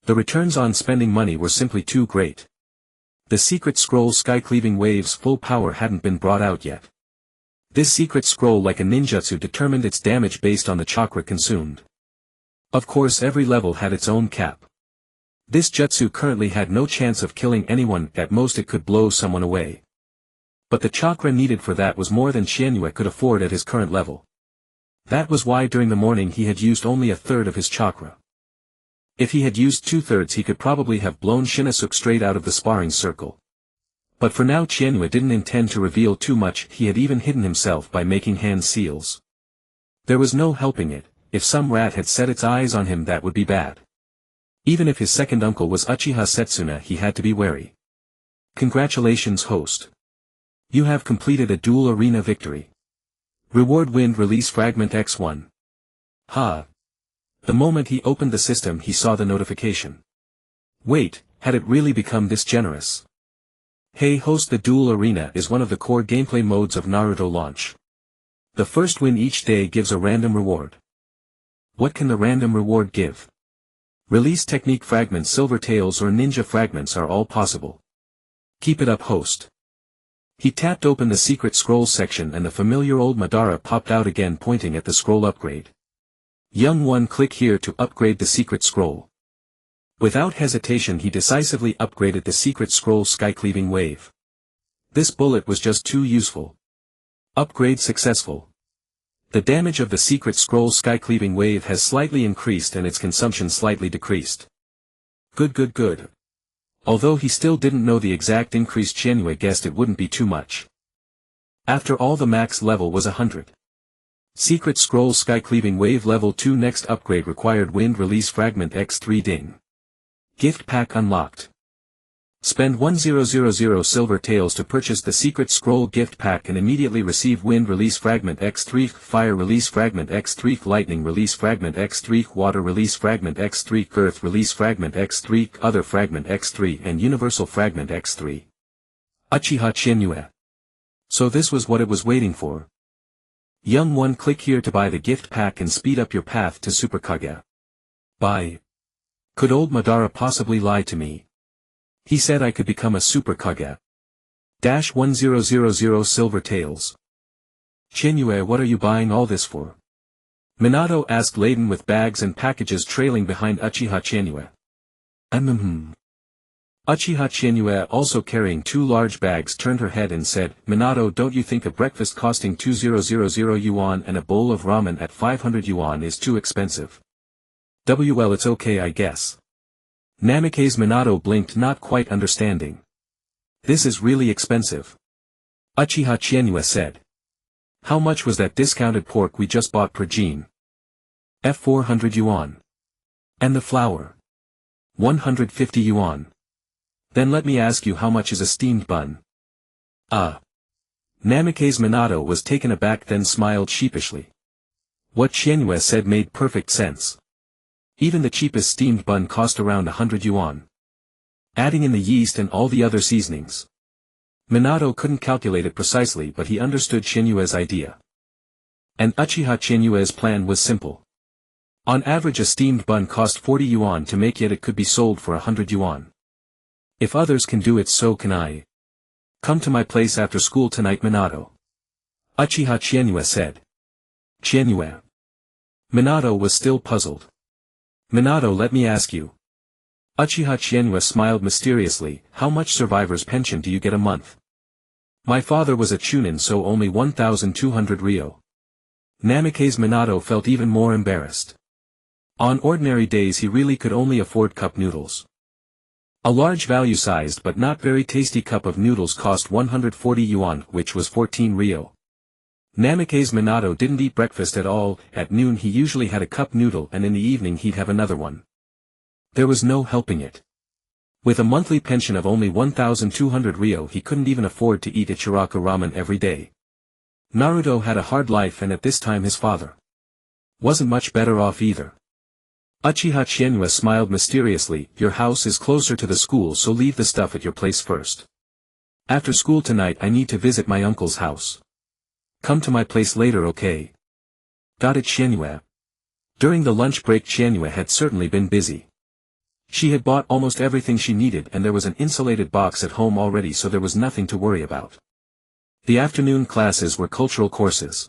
The returns on spending money were simply too great. The secret scroll Sky-Cleaving Wave's full power hadn't been brought out yet. This secret scroll, like a ninjutsu, determined its damage based on the chakra consumed. Of course, every level had its own cap. This jutsu currently had no chance of killing anyone, at most it could blow someone away. But the chakra needed for that was more than Chienue could afford at his current level. That was why during the morning he had used only 1/3 of his chakra. If he had used 2/3 he could probably have blown Shinosuke straight out of the sparring circle. But for now Chienue didn't intend to reveal too much. He had even hidden himself by making hand seals. There was no helping it, if some rat had set its eyes on him that would be bad. Even if his second uncle was Uchiha Setsuna, he had to be wary. Congratulations host. You have completed a dual arena victory. Reward: Wind Release Fragment X1. Ha! The moment he opened the system he saw the notification. Wait, had it really become this generous? Hey host, the dual arena is one of the core gameplay modes of Naruto launch. The first win each day gives a random reward. What can the random reward give? Release technique fragments, silver tails or ninja fragments are all possible. Keep it up host. He tapped open the secret scroll section and the familiar old Madara popped out again, pointing at the scroll upgrade. Young one, click here to upgrade the secret scroll. Without hesitation he decisively upgraded the secret scroll Sky-Cleaving Wave. This bullet was just too useful. Upgrade successful. The damage of the secret scroll Sky-Cleaving Wave has slightly increased and its consumption slightly decreased. Good. Although he still didn't know the exact increase, Chienue guessed it wouldn't be too much. After all, the max level was 100. Secret scroll Sky-Cleaving Wave level 2. Next upgrade required Wind Release Fragment X3 Ding. Gift pack unlocked. Spend 1000 silver taels to purchase the secret scroll gift pack and immediately receive Wind Release Fragment X3, Fire Release Fragment X3, Lightning Release Fragment X3, Water Release Fragment X3, Earth Release Fragment X3, Other Fragment X3 and Universal Fragment X3. Uchiha Chinyue. So this was what it was waiting for. Young one, click here to buy the gift pack and speed up your path to Super Kage. Buy. Could old Madara possibly lie to me? He said I could become a Super Kage. 1000 silver taels. Chinyue, what are you buying all this for? Minato asked, laden with bags and packages trailing behind Uchiha Chinyue. Uchiha Chinyue, also carrying 2 large bags, turned her head and said, Minato, don't you think a breakfast costing 2000 yuan and a bowl of ramen at 500 yuan is too expensive? Well, it's okay, I guess. Namikaze. Minato blinked, not quite understanding. This is really expensive. Uchiha Chinyue said. How much was that discounted pork we just bought per jean? 400 yuan. And the flour? 150 yuan. Then let me ask you, how much is a steamed bun? Namikaze. Minato was taken aback, then smiled sheepishly. What Chinyue said made perfect sense. Even the cheapest steamed bun cost around 100 yuan. Adding in the yeast and all the other seasonings. Minato couldn't calculate it precisely, but he understood Chinyue's idea. And Uchiha Chinyue's plan was simple. On average, a steamed bun cost 40 yuan to make, yet it could be sold for 100 yuan. If others can do it, so can I. Come to my place after school tonight, Minato. Uchiha Chinyue said. Chinyue. Minato was still puzzled. Minato, let me ask you. Uchiha Chinyue smiled mysteriously, how much survivor's pension do you get a month? My father was a chunin, so only 1,200 ryo. Namikaze. Minato felt even more embarrassed. On ordinary days he really could only afford cup noodles. A large value-sized but not very tasty cup of noodles cost 140 yuan, which was 14 ryo. Namikaze. Minato didn't eat breakfast at all. At noon he usually had a cup noodle, and in the evening he'd have another one. There was no helping it. With a monthly pension of only 1,200 ryo, he couldn't even afford to eat Ichiraku ramen every day. Naruto had a hard life, and at this time his father wasn't much better off either. Uchiha Chinyue smiled mysteriously. Your house is closer to the school, so leave the stuff at your place first. After school tonight I need to visit my uncle's house. Come to my place later, okay? Got it, Chinyue. During the lunch break Chinyue had certainly been busy. She had bought almost everything she needed, and there was an insulated box at home already, so there was nothing to worry about. The afternoon classes were cultural courses.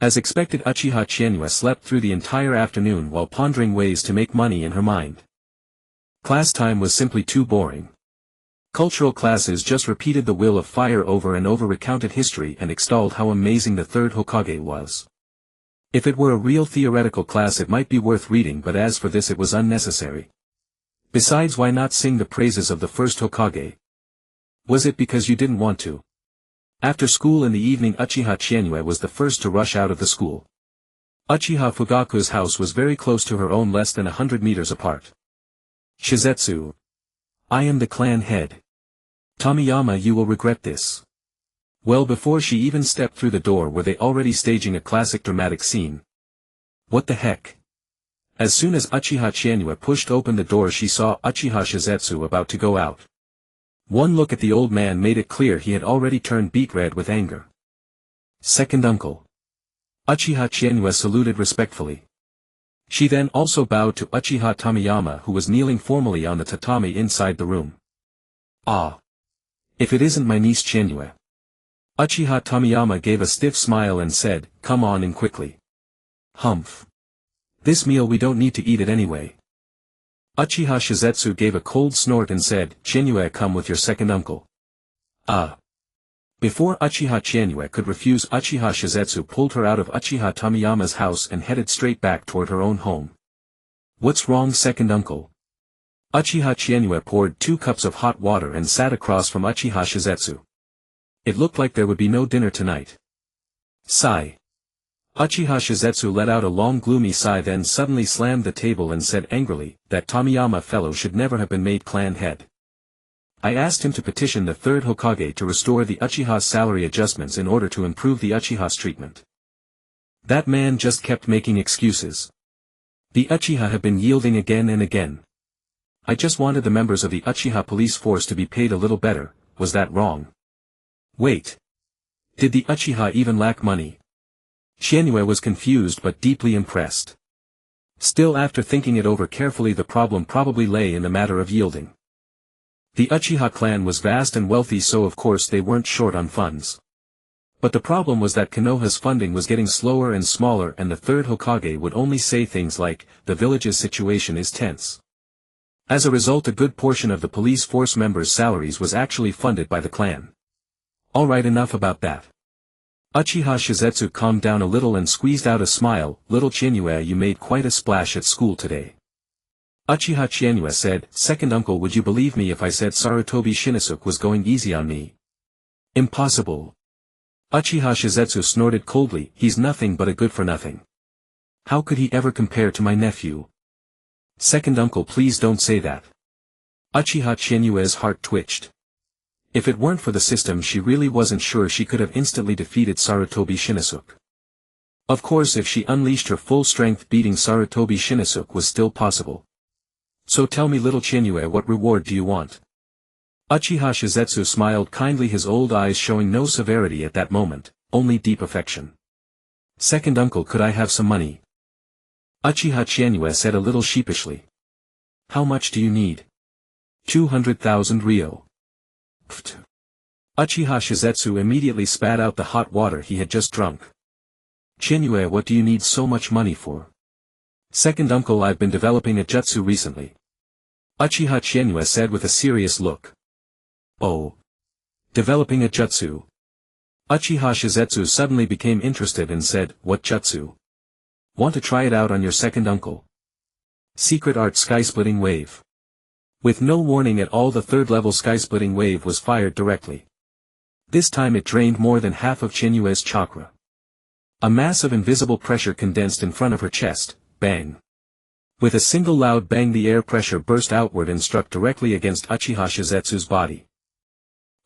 As expected, Uchiha Chinyue slept through the entire afternoon while pondering ways to make money in her mind. Class time was simply too boring. Cultural classes just repeated the will of fire over and over, recounted history and extolled how amazing the third Hokage was. If it were a real theoretical class it might be worth reading, but as for this it was unnecessary. Besides, why not sing the praises of the first Hokage? Was it because you didn't want to? After school in the evening Uchiha Chinyue was the first to rush out of the school. Uchiha Fugaku's house was very close to her own, less than 100 meters apart. Shizetsu. I am the clan head. Tomiyama, you will regret this. Well, before she even stepped through the door were they already staging a classic dramatic scene. What the heck? As soon as Uchiha Chinyue pushed open the door she saw Uchiha Shizetsu about to go out. One look at the old man made it clear he had already turned beet red with anger. Second uncle. Uchiha Chinyue saluted respectfully. She then also bowed to Uchiha Tomiyama, who was kneeling formally on the tatami inside the room. Ah. If it isn't my niece Chinyue. Uchiha Tomiyama gave a stiff smile and said, come on in quickly. Humph. This meal we don't need to eat it anyway. Uchiha Shizetsu gave a cold snort and said, Chinyue, come with your second uncle. Before Uchiha Chinyue could refuse, Uchiha Shizetsu pulled her out of Uchiha Tomiyama's house and headed straight back toward her own home. What's wrong, second uncle? Uchiha Chinyue poured 2 cups of hot water and sat across from Uchiha Shizetsu. It looked like there would be no dinner tonight. Sigh. Uchiha Shizetsu let out a long gloomy sigh, then suddenly slammed the table and said angrily, that Tomiyama fellow should never have been made clan head. I asked him to petition the third Hokage to restore the Uchiha's salary adjustments in order to improve the Uchiha's treatment. That man just kept making excuses. The Uchiha have been yielding again and again. I just wanted the members of the Uchiha police force to be paid a little better. Was that wrong? Wait. Did the Uchiha even lack money? Qianyue was confused but deeply impressed. Still, after thinking it over carefully, the problem probably lay in the matter of yielding. The Uchiha clan was vast and wealthy, so of course they weren't short on funds. But the problem was that Konoha's funding was getting slower and smaller, and the third Hokage would only say things like, "The village's situation is tense." As a result, a good portion of the police force members' salaries was actually funded by the clan. Alright, enough about that. Uchiha Shizetsu calmed down a little and squeezed out a smile. "Little Qianyue, you made quite a splash at school today." Uchiha Qianyue said, "Second uncle, would you believe me if I said Sarutobi Shinizuki was going easy on me?" "Impossible." Uchiha Shizetsu snorted coldly, "He's nothing but a good-for-nothing. How could he ever compare to my nephew?" "Second uncle, please don't say that." Uchiha Qianyue's heart twitched. If it weren't for the system, she really wasn't sure she could have instantly defeated Sarutobi Shinizuki. Of course, if she unleashed her full strength, beating Sarutobi Shinizuki was still possible. "So tell me, little Qianyue, what reward do you want?" Uchiha Shizetsu smiled kindly, his old eyes showing no severity at that moment, only deep affection. "Second uncle, could I have some money?" Uchiha Qianyue said a little sheepishly. "How much do you need?" 200,000 ryo. Pfft. Uchiha Shizetsu immediately spat out the hot water he had just drunk. "Qianyue, what do you need so much money for?" "Second uncle, I've been developing a jutsu recently." Uchiha Qianyue said with a serious look. "Oh. Developing a jutsu." Uchiha Shizetsu suddenly became interested and said, "What jutsu? Want to try it out on your second uncle?" "Secret art sky-splitting wave." With no warning at all, the third-level sky-splitting wave was fired directly. This time it drained more than half of Qianyue's chakra. A mass of invisible pressure condensed in front of her chest. Bang. With a single loud bang, the air pressure burst outward and struck directly against Uchiha Shizetsu's body.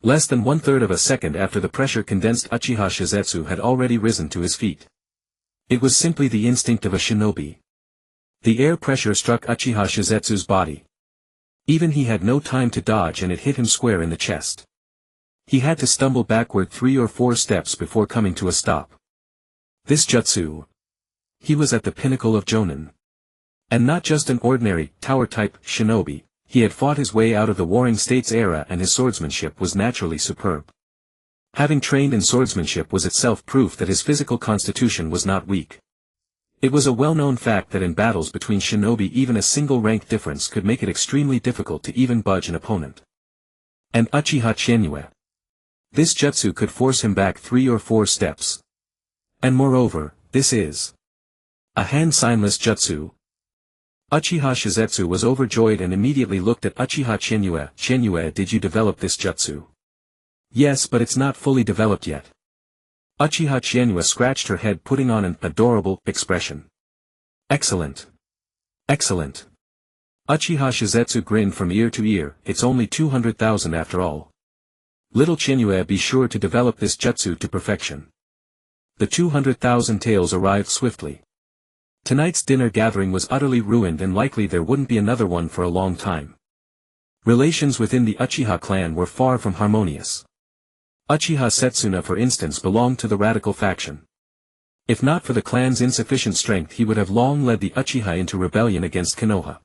Less than 1/3 of a second after the pressure condensed, Uchiha Shizetsu had already risen to his feet. It was simply the instinct of a shinobi. The air pressure struck Uchiha Shizetsu's body. Even he had no time to dodge, and it hit him square in the chest. He had to stumble backward 3 or 4 steps before coming to a stop. This jutsu. He was at the pinnacle of Jonin. And not just an ordinary, tower-type, shinobi, he had fought his way out of the Warring States era, and his swordsmanship was naturally superb. Having trained in swordsmanship was itself proof that his physical constitution was not weak. It was a well-known fact that in battles between shinobi, even a single rank difference could make it extremely difficult to even budge an opponent. And Uchiha Qianyue. This jutsu could force him back 3 or 4 steps. And moreover, this is a hand signless jutsu. Uchiha Shizetsu was overjoyed and immediately looked at Uchiha Qianyue. "Qianyue, did you develop this jutsu?" "Yes, but it's not fully developed yet." Uchiha Qianyue scratched her head, putting on an adorable expression. "Excellent. Excellent." Uchiha Shizetsu grinned from ear to ear. "It's only 200,000 after all. Little Qianyue, be sure to develop this jutsu to perfection." The 200,000 taels arrived swiftly. Tonight's dinner gathering was utterly ruined, and likely there wouldn't be another one for a long time. Relations within the Uchiha clan were far from harmonious. Uchiha Setsuna, for instance, belonged to the radical faction. If not for the clan's insufficient strength, he would have long led the Uchiha into rebellion against Konoha.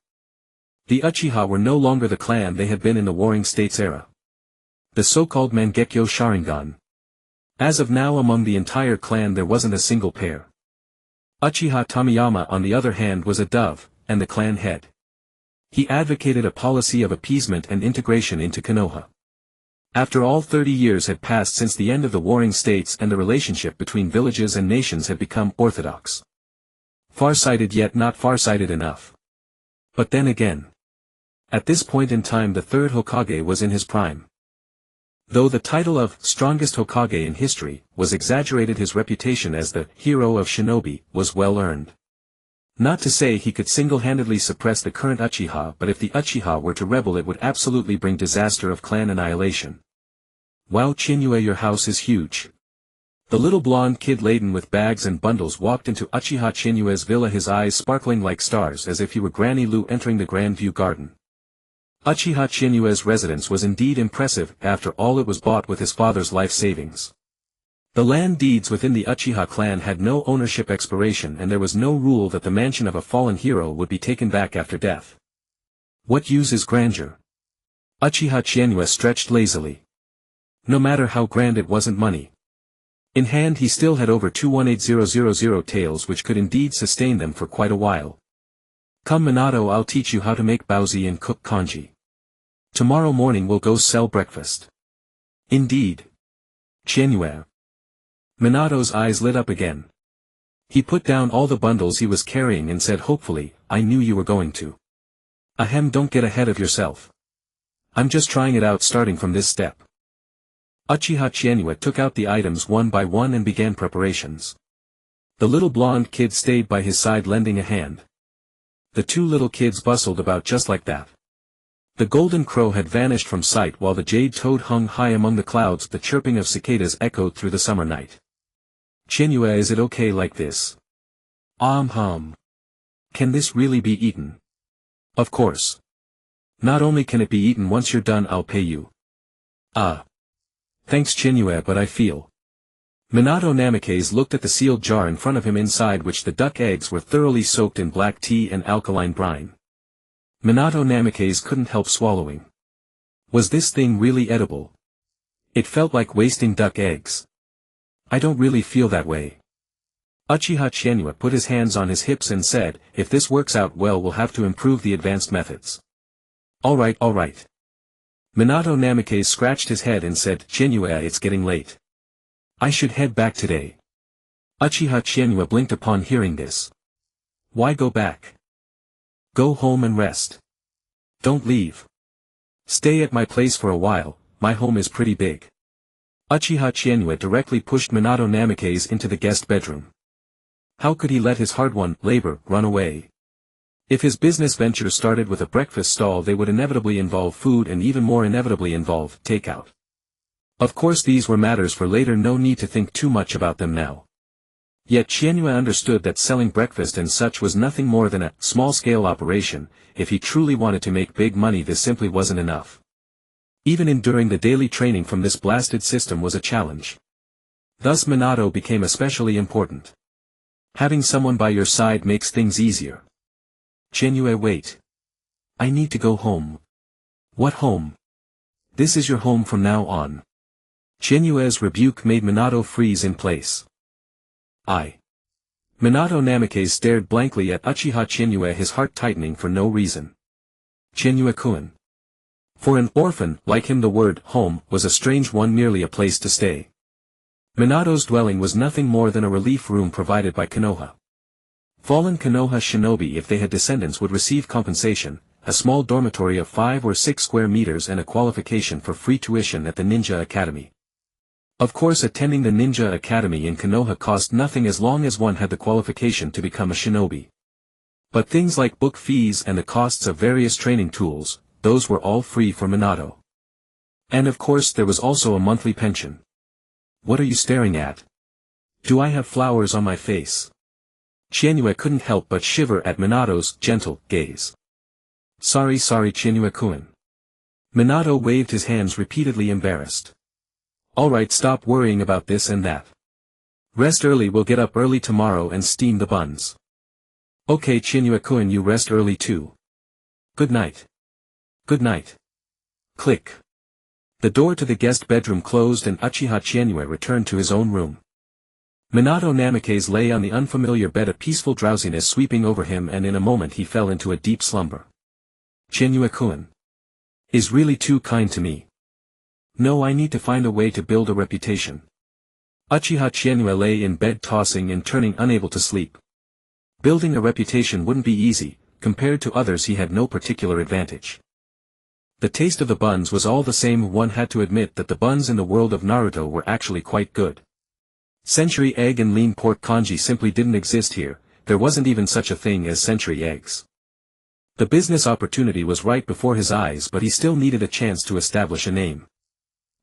The Uchiha were no longer the clan they had been in the Warring States era. The so-called Mangekyo Sharingan. As of now, among the entire clan there wasn't a single pair. Uchiha Tomiyama, on the other hand, was a dove, and the clan head. He advocated a policy of appeasement and integration into Konoha. After all, 30 years had passed since the end of the Warring States, and the relationship between villages and nations had become orthodox. Far-sighted, yet not far-sighted enough. But then again. At this point in time, the third Hokage was in his prime. Though the title of strongest Hokage in history was exaggerated, his reputation as the hero of shinobi was well earned. Not to say he could single-handedly suppress the current Uchiha, but if the Uchiha were to rebel it would absolutely bring disaster of clan annihilation. Wow, Chinyue, your house is huge. The little blonde kid laden with bags and bundles walked into Uchiha Chinyue's villa, his eyes sparkling like stars as if he were Granny Lu entering the Grand View Garden. Uchiha Chinyue's residence was indeed impressive, after all it was bought with his father's life savings. The land deeds within the Uchiha clan had no ownership expiration, and there was no rule that the mansion of a fallen hero would be taken back after death. What use is grandeur? Uchiha Chinyue stretched lazily. No matter how grand, it wasn't money. In hand he still had over 218,000 taels, which could indeed sustain them for quite a while. Come Minato, I'll teach you how to make baozi and cook congee. Tomorrow morning we'll go sell breakfast. Indeed. Chinyue. Minato's eyes lit up again. He put down all the bundles he was carrying and said hopefully, I knew you were going to. Ahem, don't get ahead of yourself. I'm just trying it out, starting from this step. Uchiha Chinyue took out the items one by one and began preparations. The little blonde kid stayed by his side lending a hand. The two little kids bustled about just like that. The golden crow had vanished from sight while the jade toad hung high among the clouds. The chirping of cicadas echoed through the summer night. Chinyue, is it okay like this? Hum. Can this really be eaten? Of course. Not only can it be eaten, once you're done I'll pay you. Thanks Chinyue, but I feel. Minato Namikaze looked at the sealed jar in front of him, inside which the duck eggs were thoroughly soaked in black tea and alkaline brine. Minato Namikaze couldn't help swallowing. Was this thing really edible? It felt like wasting duck eggs. I don't really feel that way. Uchiha Chinyue put his hands on his hips and said, if this works out well, we'll have to improve the advanced methods. Alright. Minato Namikaze scratched his head and said, Chinyue, it's getting late. I should head back today. Uchiha Chinyue blinked upon hearing this. Why go back? Go home and rest. Don't leave. Stay at my place for a while, my home is pretty big. Uchiha Chinyue directly pushed Minato Namikaze into the guest bedroom. How could he let his hard-won labor run away? If his business venture started with a breakfast stall, they would inevitably involve food, and even more inevitably involve takeout. Of course these were matters for later, no need to think too much about them now. Yet Chinyue understood that selling breakfast and such was nothing more than a small-scale operation. If he truly wanted to make big money, this simply wasn't enough. Even enduring the daily training from this blasted system was a challenge. Thus Minato became especially important. Having someone by your side makes things easier. Chinyue, wait. I need to go home. What home? This is your home from now on. Chinyue's rebuke made Minato freeze in place. Minato Namikaze stared blankly at Uchiha Chinyue, his heart tightening for no reason. Chinyue-kun. For an orphan like him, the word home was a strange one, merely a place to stay. Minato's dwelling was nothing more than a relief room provided by Konoha. Fallen Konoha shinobi, if they had descendants, would receive compensation, a small dormitory of 5 or 6 square meters and a qualification for free tuition at the Ninja Academy. Of course, attending the Ninja Academy in Konoha cost nothing as long as one had the qualification to become a shinobi. But things like book fees and the costs of various training tools, those were all free for Minato. And of course there was also a monthly pension. What are you staring at? Do I have flowers on my face? Chinyue couldn't help but shiver at Minato's gentle gaze. Sorry Chinyue-kun. Minato waved his hands repeatedly, embarrassed. Alright, stop worrying about this and that. Rest early, we'll get up early tomorrow and steam the buns. Okay Chinyue-kun, you rest early too. Good night. Good night. Click. The door to the guest bedroom closed and Uchiha Chinyue returned to his own room. Minato Namikaze lay on the unfamiliar bed, a peaceful drowsiness sweeping over him, and in a moment he fell into a deep slumber. Chinyue-kun is really too kind to me. No, I need to find a way to build a reputation. Uchiha Chinyue lay in bed tossing and turning, unable to sleep. Building a reputation wouldn't be easy. Compared to others he had no particular advantage. The taste of the buns was all the same. One had to admit that the buns in the world of Naruto were actually quite good. Century egg and lean pork congee simply didn't exist here, there wasn't even such a thing as century eggs. The business opportunity was right before his eyes, but he still needed a chance to establish a name.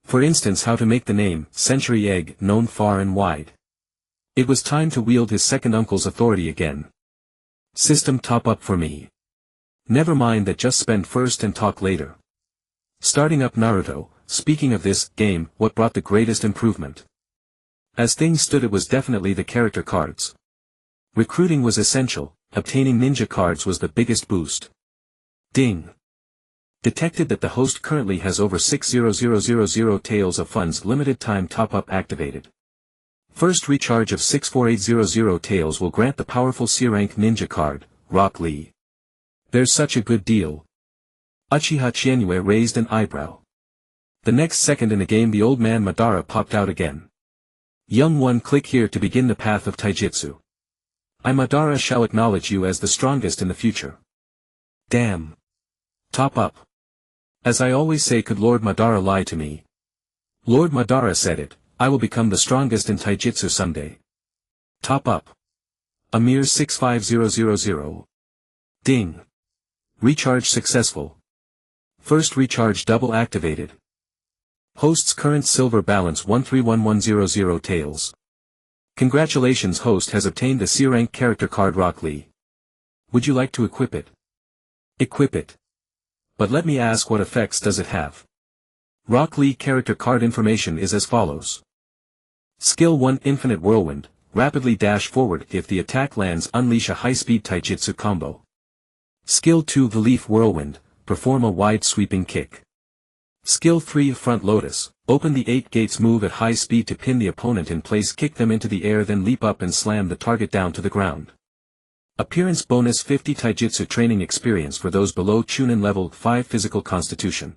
For instance, how to make the name, Century Egg, known far and wide. It was time to wield his second uncle's authority again. System top up for me. Never mind that, just spend first and talk later. Starting up Naruto. Speaking of this game, what brought the greatest improvement? As things stood, it was definitely the character cards. Recruiting was essential, obtaining ninja cards was the biggest boost. Ding. Detected that the host currently has over 60000 taels of funds limited time top-up activated. First recharge of 64800 taels will grant the powerful C-rank ninja card, Rock Lee. There's such a good deal. Uchiha Chizuki raised an eyebrow. The next second in the game the old man Madara popped out again. Young one, click here to begin the path of taijutsu. I Madara shall acknowledge you as the strongest in the future. Damn. Top up. As I always say, could Lord Madara lie to me? Lord Madara said it, I will become the strongest in taijutsu someday. Top up. A mere 65000. Ding. Recharge successful. First recharge double activated. Host's current silver balance 131100 taels. Congratulations, host has obtained the C-rank character card Rock Lee. Would you like to equip it? Equip it. But let me ask, what effects does it have? Rock Lee character card information is as follows. Skill 1 Infinite Whirlwind, rapidly dash forward if the attack lands, unleash a high-speed taijutsu combo. Skill 2 The Leaf Whirlwind, perform a wide sweeping kick. Skill 3 Front Lotus, open the 8 gates, move at high speed to pin the opponent in place, kick them into the air, then leap up and slam the target down to the ground. Appearance bonus 50 taijutsu training experience for those below Chunin level 5 physical constitution.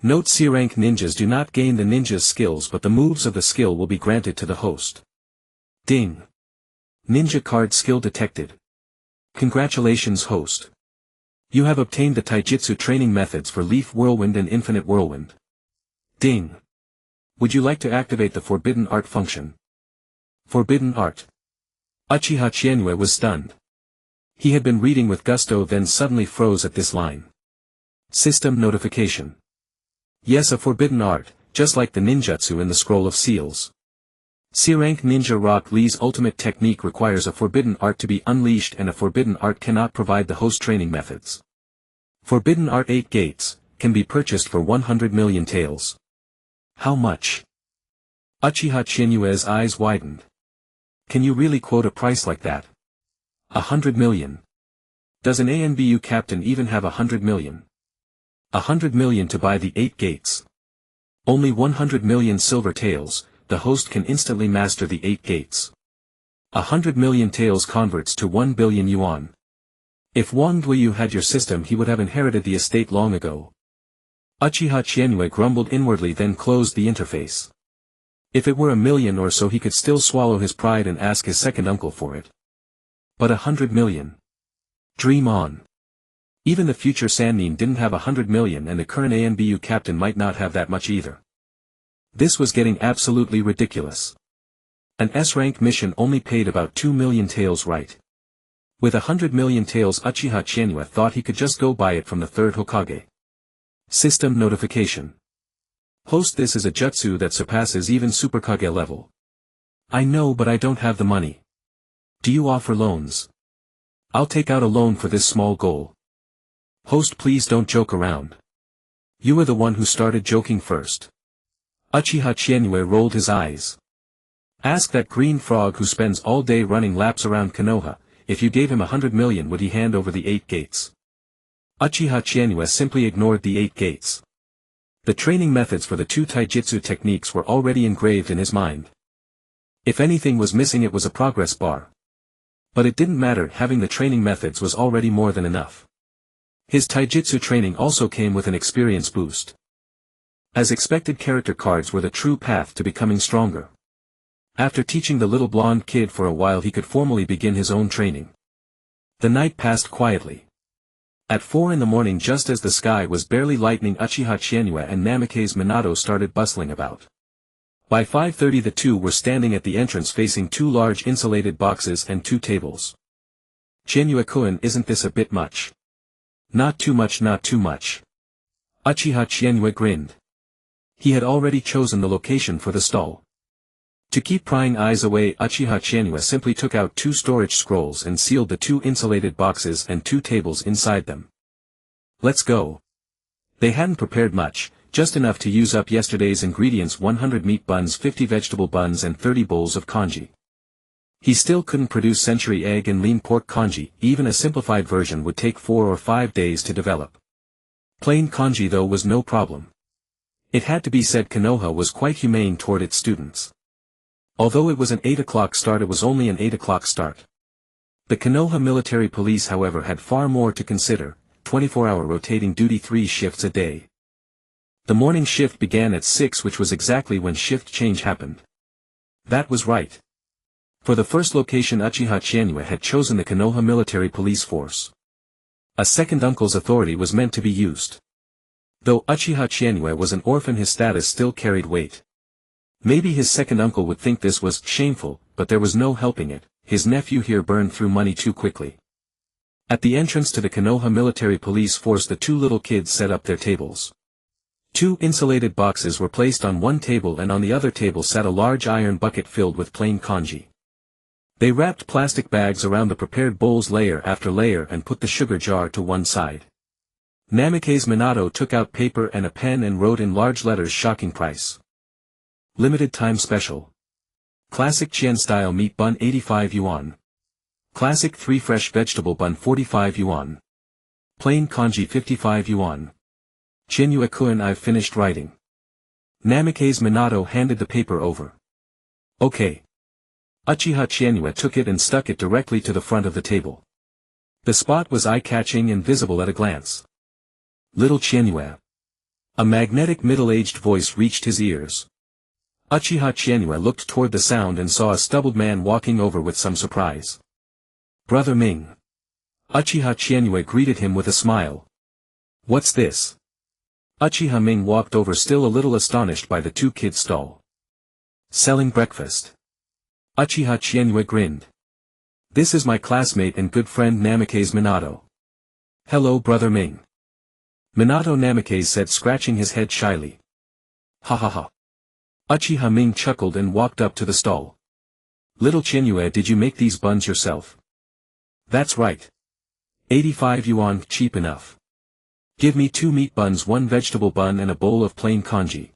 Note: C-rank ninjas do not gain the ninja's skills, but the moves of the skill will be granted to the host. Ding. Ninja card skill detected. Congratulations, host. You have obtained the taijutsu training methods for Leaf Whirlwind and Infinite Whirlwind. Ding. Would you like to activate the Forbidden Art function? Forbidden Art. Uchiha Chizuki was stunned. He had been reading with gusto, then suddenly froze at this line. System notification. Yes, a forbidden art, just like the ninjutsu in the Scroll of Seals. C-rank ninja Rock Lee's ultimate technique requires a forbidden art to be unleashed, and a forbidden art cannot provide the host training methods. Forbidden Art 8 Gates, can be purchased for 100 million taels. How much? Uchiha Chizuki's eyes widened. Can you really quote a price like that? 100 million. Does an ANBU captain even have 100 million? 100 million to buy the 8 gates. Only 100 million silver taels, the host can instantly master the 8 gates. 100 million taels converts to 1 billion yuan. If Wang Duyu had your system, he would have inherited the estate long ago. Uchiha Chizuki grumbled inwardly, then closed the interface. If it were a million or so, he could still swallow his pride and ask his second uncle for it. But 100 million. Dream on. Even the future Sannin didn't have 100 million, and the current ANBU captain might not have that much either. This was getting absolutely ridiculous. An S-rank mission only paid about 2 million taels, right? With 100 million taels, Uchiha Chizuki thought he could just go buy it from the third Hokage. System notification. Host, this is a jutsu that surpasses even Superkage level. I know, but I don't have the money. Do you offer loans? I'll take out a loan for this small goal. Host, please don't joke around. You were the one who started joking first. Uchiha Chizuki rolled his eyes. Ask that green frog who spends all day running laps around Konoha, if you gave him 100 million would he hand over the 8 gates? Uchiha Chizuki simply ignored the 8 gates. The training methods for the 2 taijutsu techniques were already engraved in his mind. If anything was missing, it was a progress bar. But it didn't matter, having the training methods was already more than enough. His taijutsu training also came with an experience boost. As expected, character cards were the true path to becoming stronger. After teaching the little blonde kid for a while, he could formally begin his own training. The night passed quietly. At 4 in the morning, just as the sky was barely lightening, Uchiha Chizuki and Namikaze Minato started bustling about. By 5:30 the two were standing at the entrance facing 2 large insulated boxes and 2 tables. Chienue-kun, isn't this a bit much? Not too much, not too much. Uchiha Chienue grinned. He had already chosen the location for the stall. To keep prying eyes away, Uchiha Chienue simply took out 2 storage scrolls and sealed the 2 insulated boxes and 2 tables inside them. Let's go. They hadn't prepared much, just enough to use up yesterday's ingredients: 100 meat buns, 50 vegetable buns and 30 bowls of congee. He still couldn't produce century egg and lean pork congee, even a simplified version would take 4 or 5 days to develop. Plain congee though was no problem. It had to be said Konoha was quite humane toward its students. Although it was an 8 o'clock start, it was only an 8 o'clock start. The Konoha Military Police however had far more to consider: 24-hour rotating duty, 3 shifts a day. The morning shift began at 6, which was exactly when shift change happened. That was right. For the first location, Uchiha Chienue had chosen the Konoha Military Police Force. A second uncle's authority was meant to be used. Though Uchiha Chienue was an orphan, his status still carried weight. Maybe his second uncle would think this was shameful, but there was no helping it. His nephew here burned through money too quickly. At the entrance to the Konoha Military Police Force, the 2 little kids set up their tables. 2 insulated boxes were placed on one table, and on the other table sat a large iron bucket filled with plain congee. They wrapped plastic bags around the prepared bowls layer after layer and put the sugar jar to one side. Namikaze Minato took out paper and a pen and wrote in large letters: shocking price. Limited time special. Classic Chien style meat bun 85 yuan. Classic 3 fresh vegetable bun 45 yuan. Plain congee 55 yuan. Chienue-kun, I've finished writing. Namikaze Minato handed the paper over. Okay. Uchiha Chienue took it and stuck it directly to the front of the table. The spot was eye-catching and visible at a glance. Little Chienue. A magnetic middle-aged voice reached his ears. Uchiha Chienue looked toward the sound and saw a stubbled man walking over with some surprise. Brother Ming. Uchiha Chienue greeted him with a smile. What's this? Uchiha Ming walked over, still a little astonished by the 2 kids' stall. Selling breakfast. Uchiha Chienue grinned. This is my classmate and good friend Namikaze Minato. Hello, Brother Ming. Minato, Namikaze said, scratching his head shyly. Ha ha ha. Uchiha Ming chuckled and walked up to the stall. Little Chienue, did you make these buns yourself? That's right. 85 yuan, cheap enough. Give me 2 meat buns, 1 vegetable bun and a bowl of plain congee.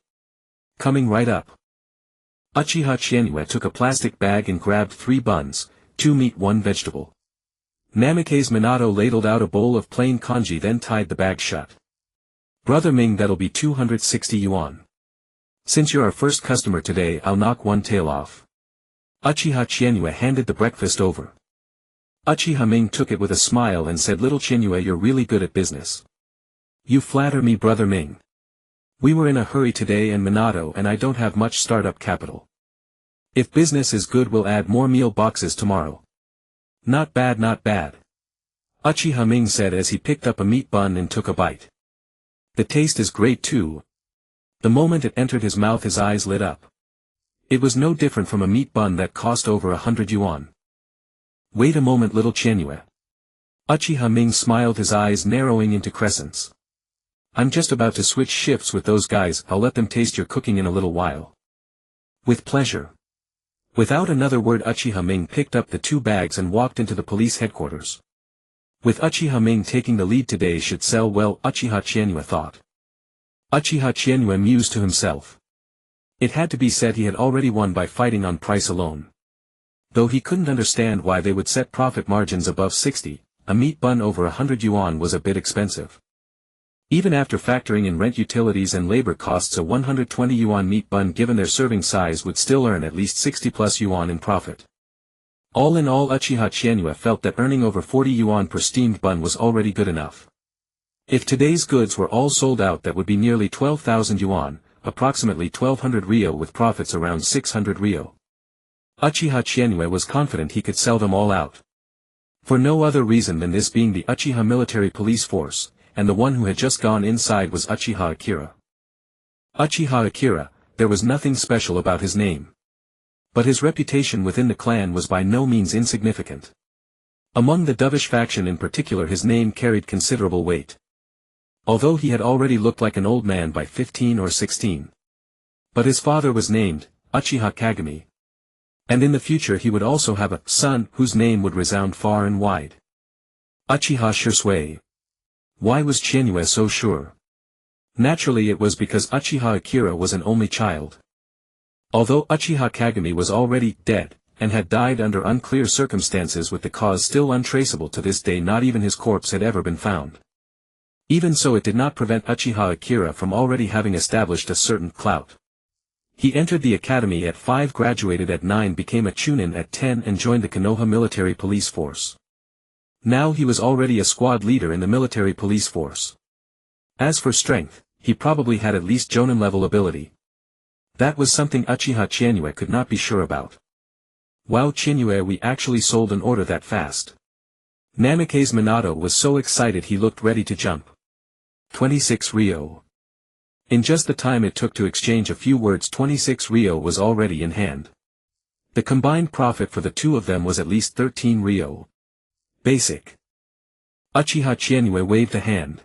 Coming right up. Uchiha Chienue took a plastic bag and grabbed 3 buns, 2 meat, 1 vegetable. Namikaze Minato ladled out a bowl of plain congee, then tied the bag shut. Brother Ming, that'll be 260 yuan. Since you're our first customer today, I'll knock 1 tail off. Uchiha Chienue handed the breakfast over. Uchiha Ming took it with a smile and said, Little Chienue, you're really good at business. You flatter me, Brother Ming. We were in a hurry today, and Minato and I don't have much startup capital. If business is good, we'll add more meal boxes tomorrow. Not bad, not bad. Uchiha Ming said as he picked up a meat bun and took a bite. The taste is great too. The moment it entered his mouth, his eyes lit up. It was no different from a meat bun that cost over 100 yuan. Wait a moment, Little Chienue. Uchiha Ming smiled, his eyes narrowing into crescents. I'm just about to switch shifts with those guys. I'll let them taste your cooking in a little while. With pleasure. Without another word, Uchiha Ming picked up the 2 bags and walked into the police headquarters. With Uchiha Ming taking the lead today should sell well, Uchiha Chienue thought. Uchiha Chienue mused to himself. It had to be said he had already won by fighting on price alone. Though he couldn't understand why they would set profit margins above 60, a meat bun over 100 yuan was a bit expensive. Even after factoring in rent, utilities and labor costs, a 120 yuan meat bun given their serving size would still earn at least 60 plus yuan in profit. All in all, Uchiha Chienue felt that earning over 40 yuan per steamed bun was already good enough. If today's goods were all sold out, that would be nearly 12,000 yuan, approximately 1200 ryo, with profits around 600 ryo. Uchiha Chienue was confident he could sell them all out. For no other reason than this being the Uchiha Military Police Force, and the one who had just gone inside was Uchiha Akira. Uchiha Akira, there was nothing special about his name. But his reputation within the clan was by no means insignificant. Among the dovish faction in particular his name carried considerable weight. Although he had already looked like an old man by 15 or 16. But his father was named Uchiha Kagami. And in the future he would also have a son whose name would resound far and wide. Uchiha Shirsui. Why was Chinyue so sure? Naturally it was because Uchiha Akira was an only child. Although Uchiha Kagami was already dead, and had died under unclear circumstances with the cause still untraceable to this day, not even his corpse had ever been found. Even so it did not prevent Uchiha Akira from already having established a certain clout. He entered the academy at 5, graduated at 9, became a chunin at 10 and joined the Konoha Military Police force. Now he was already a squad leader in the military police force. As for strength, he probably had at least jonin level ability. That was something Uchiha Chinyue could not be sure about. Wow Chinyue, we actually sold an order that fast. Namikaze Minato was so excited he looked ready to jump. 26 Ryo. In just the time it took to exchange a few words, 26 Ryo was already in hand. The combined profit for the two of them was at least 13 Ryo. Basic. Uchiha Chinyue waved a hand.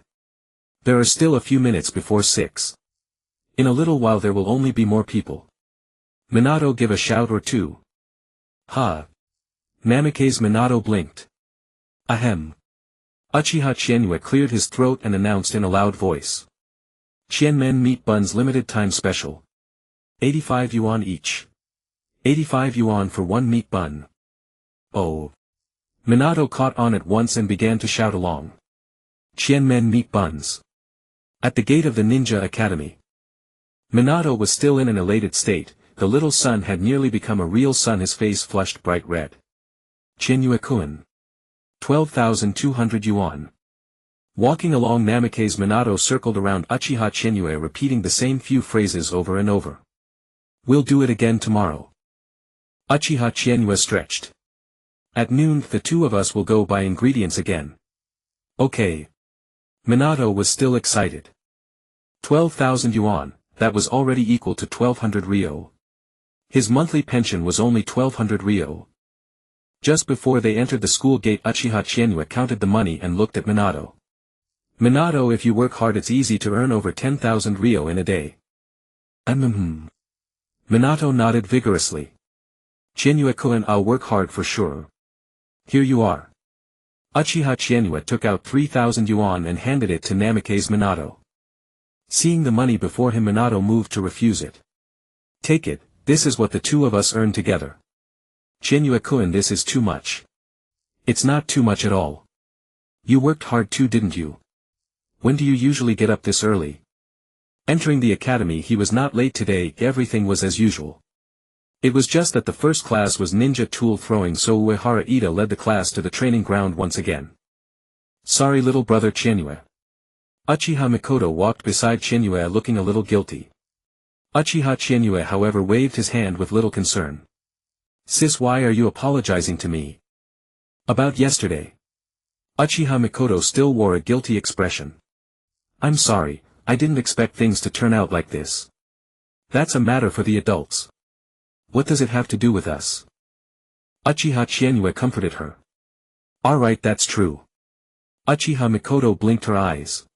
There are still a few minutes before 6. In a little while there will only be more people. Minato, give a shout or two. Ha. Namikaze Minato blinked. Ahem. Uchiha Chinyue cleared his throat and announced in a loud voice. Qianmen meat buns limited time special. 85 yuan each. 85 yuan for one meat bun. Oh. Minato caught on at once and began to shout along. Qianmen meat buns. At the gate of the Ninja Academy. Minato was still in an elated state. The little son had nearly become a real son, his face flushed bright red. Chinyue-kun. 12,200 yuan. Walking along, Namikaze Minato circled around Uchiha Chinyue, repeating the same few phrases over and over. We'll do it again tomorrow. Uchiha Chinyue stretched. At noon the two of us will go buy ingredients again. Okay. Minato was still excited. 12,000 yuan, that was already equal to 1,200 Ryo. His monthly pension was only 1,200 Ryo. Just before they entered the school gate, Uchiha Chinyue counted the money and looked at Minato. Minato, if you work hard it's easy to earn over 10,000 Ryo in a day. Minato nodded vigorously. Chinyue-kun, I'll work hard for sure. Here you are. Uchiha Chinyue took out 3,000 yuan and handed it to Namikaze Minato. Seeing the money before him, Minato moved to refuse it. Take it, this is what the two of us earned together. Chinyue-kun, this is too much. It's not too much at all. You worked hard too, didn't you? When do you usually get up this early? Entering the academy he was not late today, everything was as usual. It was just that the first class was ninja tool throwing, so Uehara Ida led the class to the training ground once again. Sorry little brother Chinyue. Uchiha Mikoto walked beside Chinyue looking a little guilty. Uchiha Chinyue however waved his hand with little concern. Sis, why are you apologizing to me? About yesterday. Uchiha Mikoto still wore a guilty expression. I'm sorry, I didn't expect things to turn out like this. That's a matter for the adults. What does it have to do with us? Uchiha Chinyue comforted her. Alright, that's true. Uchiha Mikoto blinked her eyes.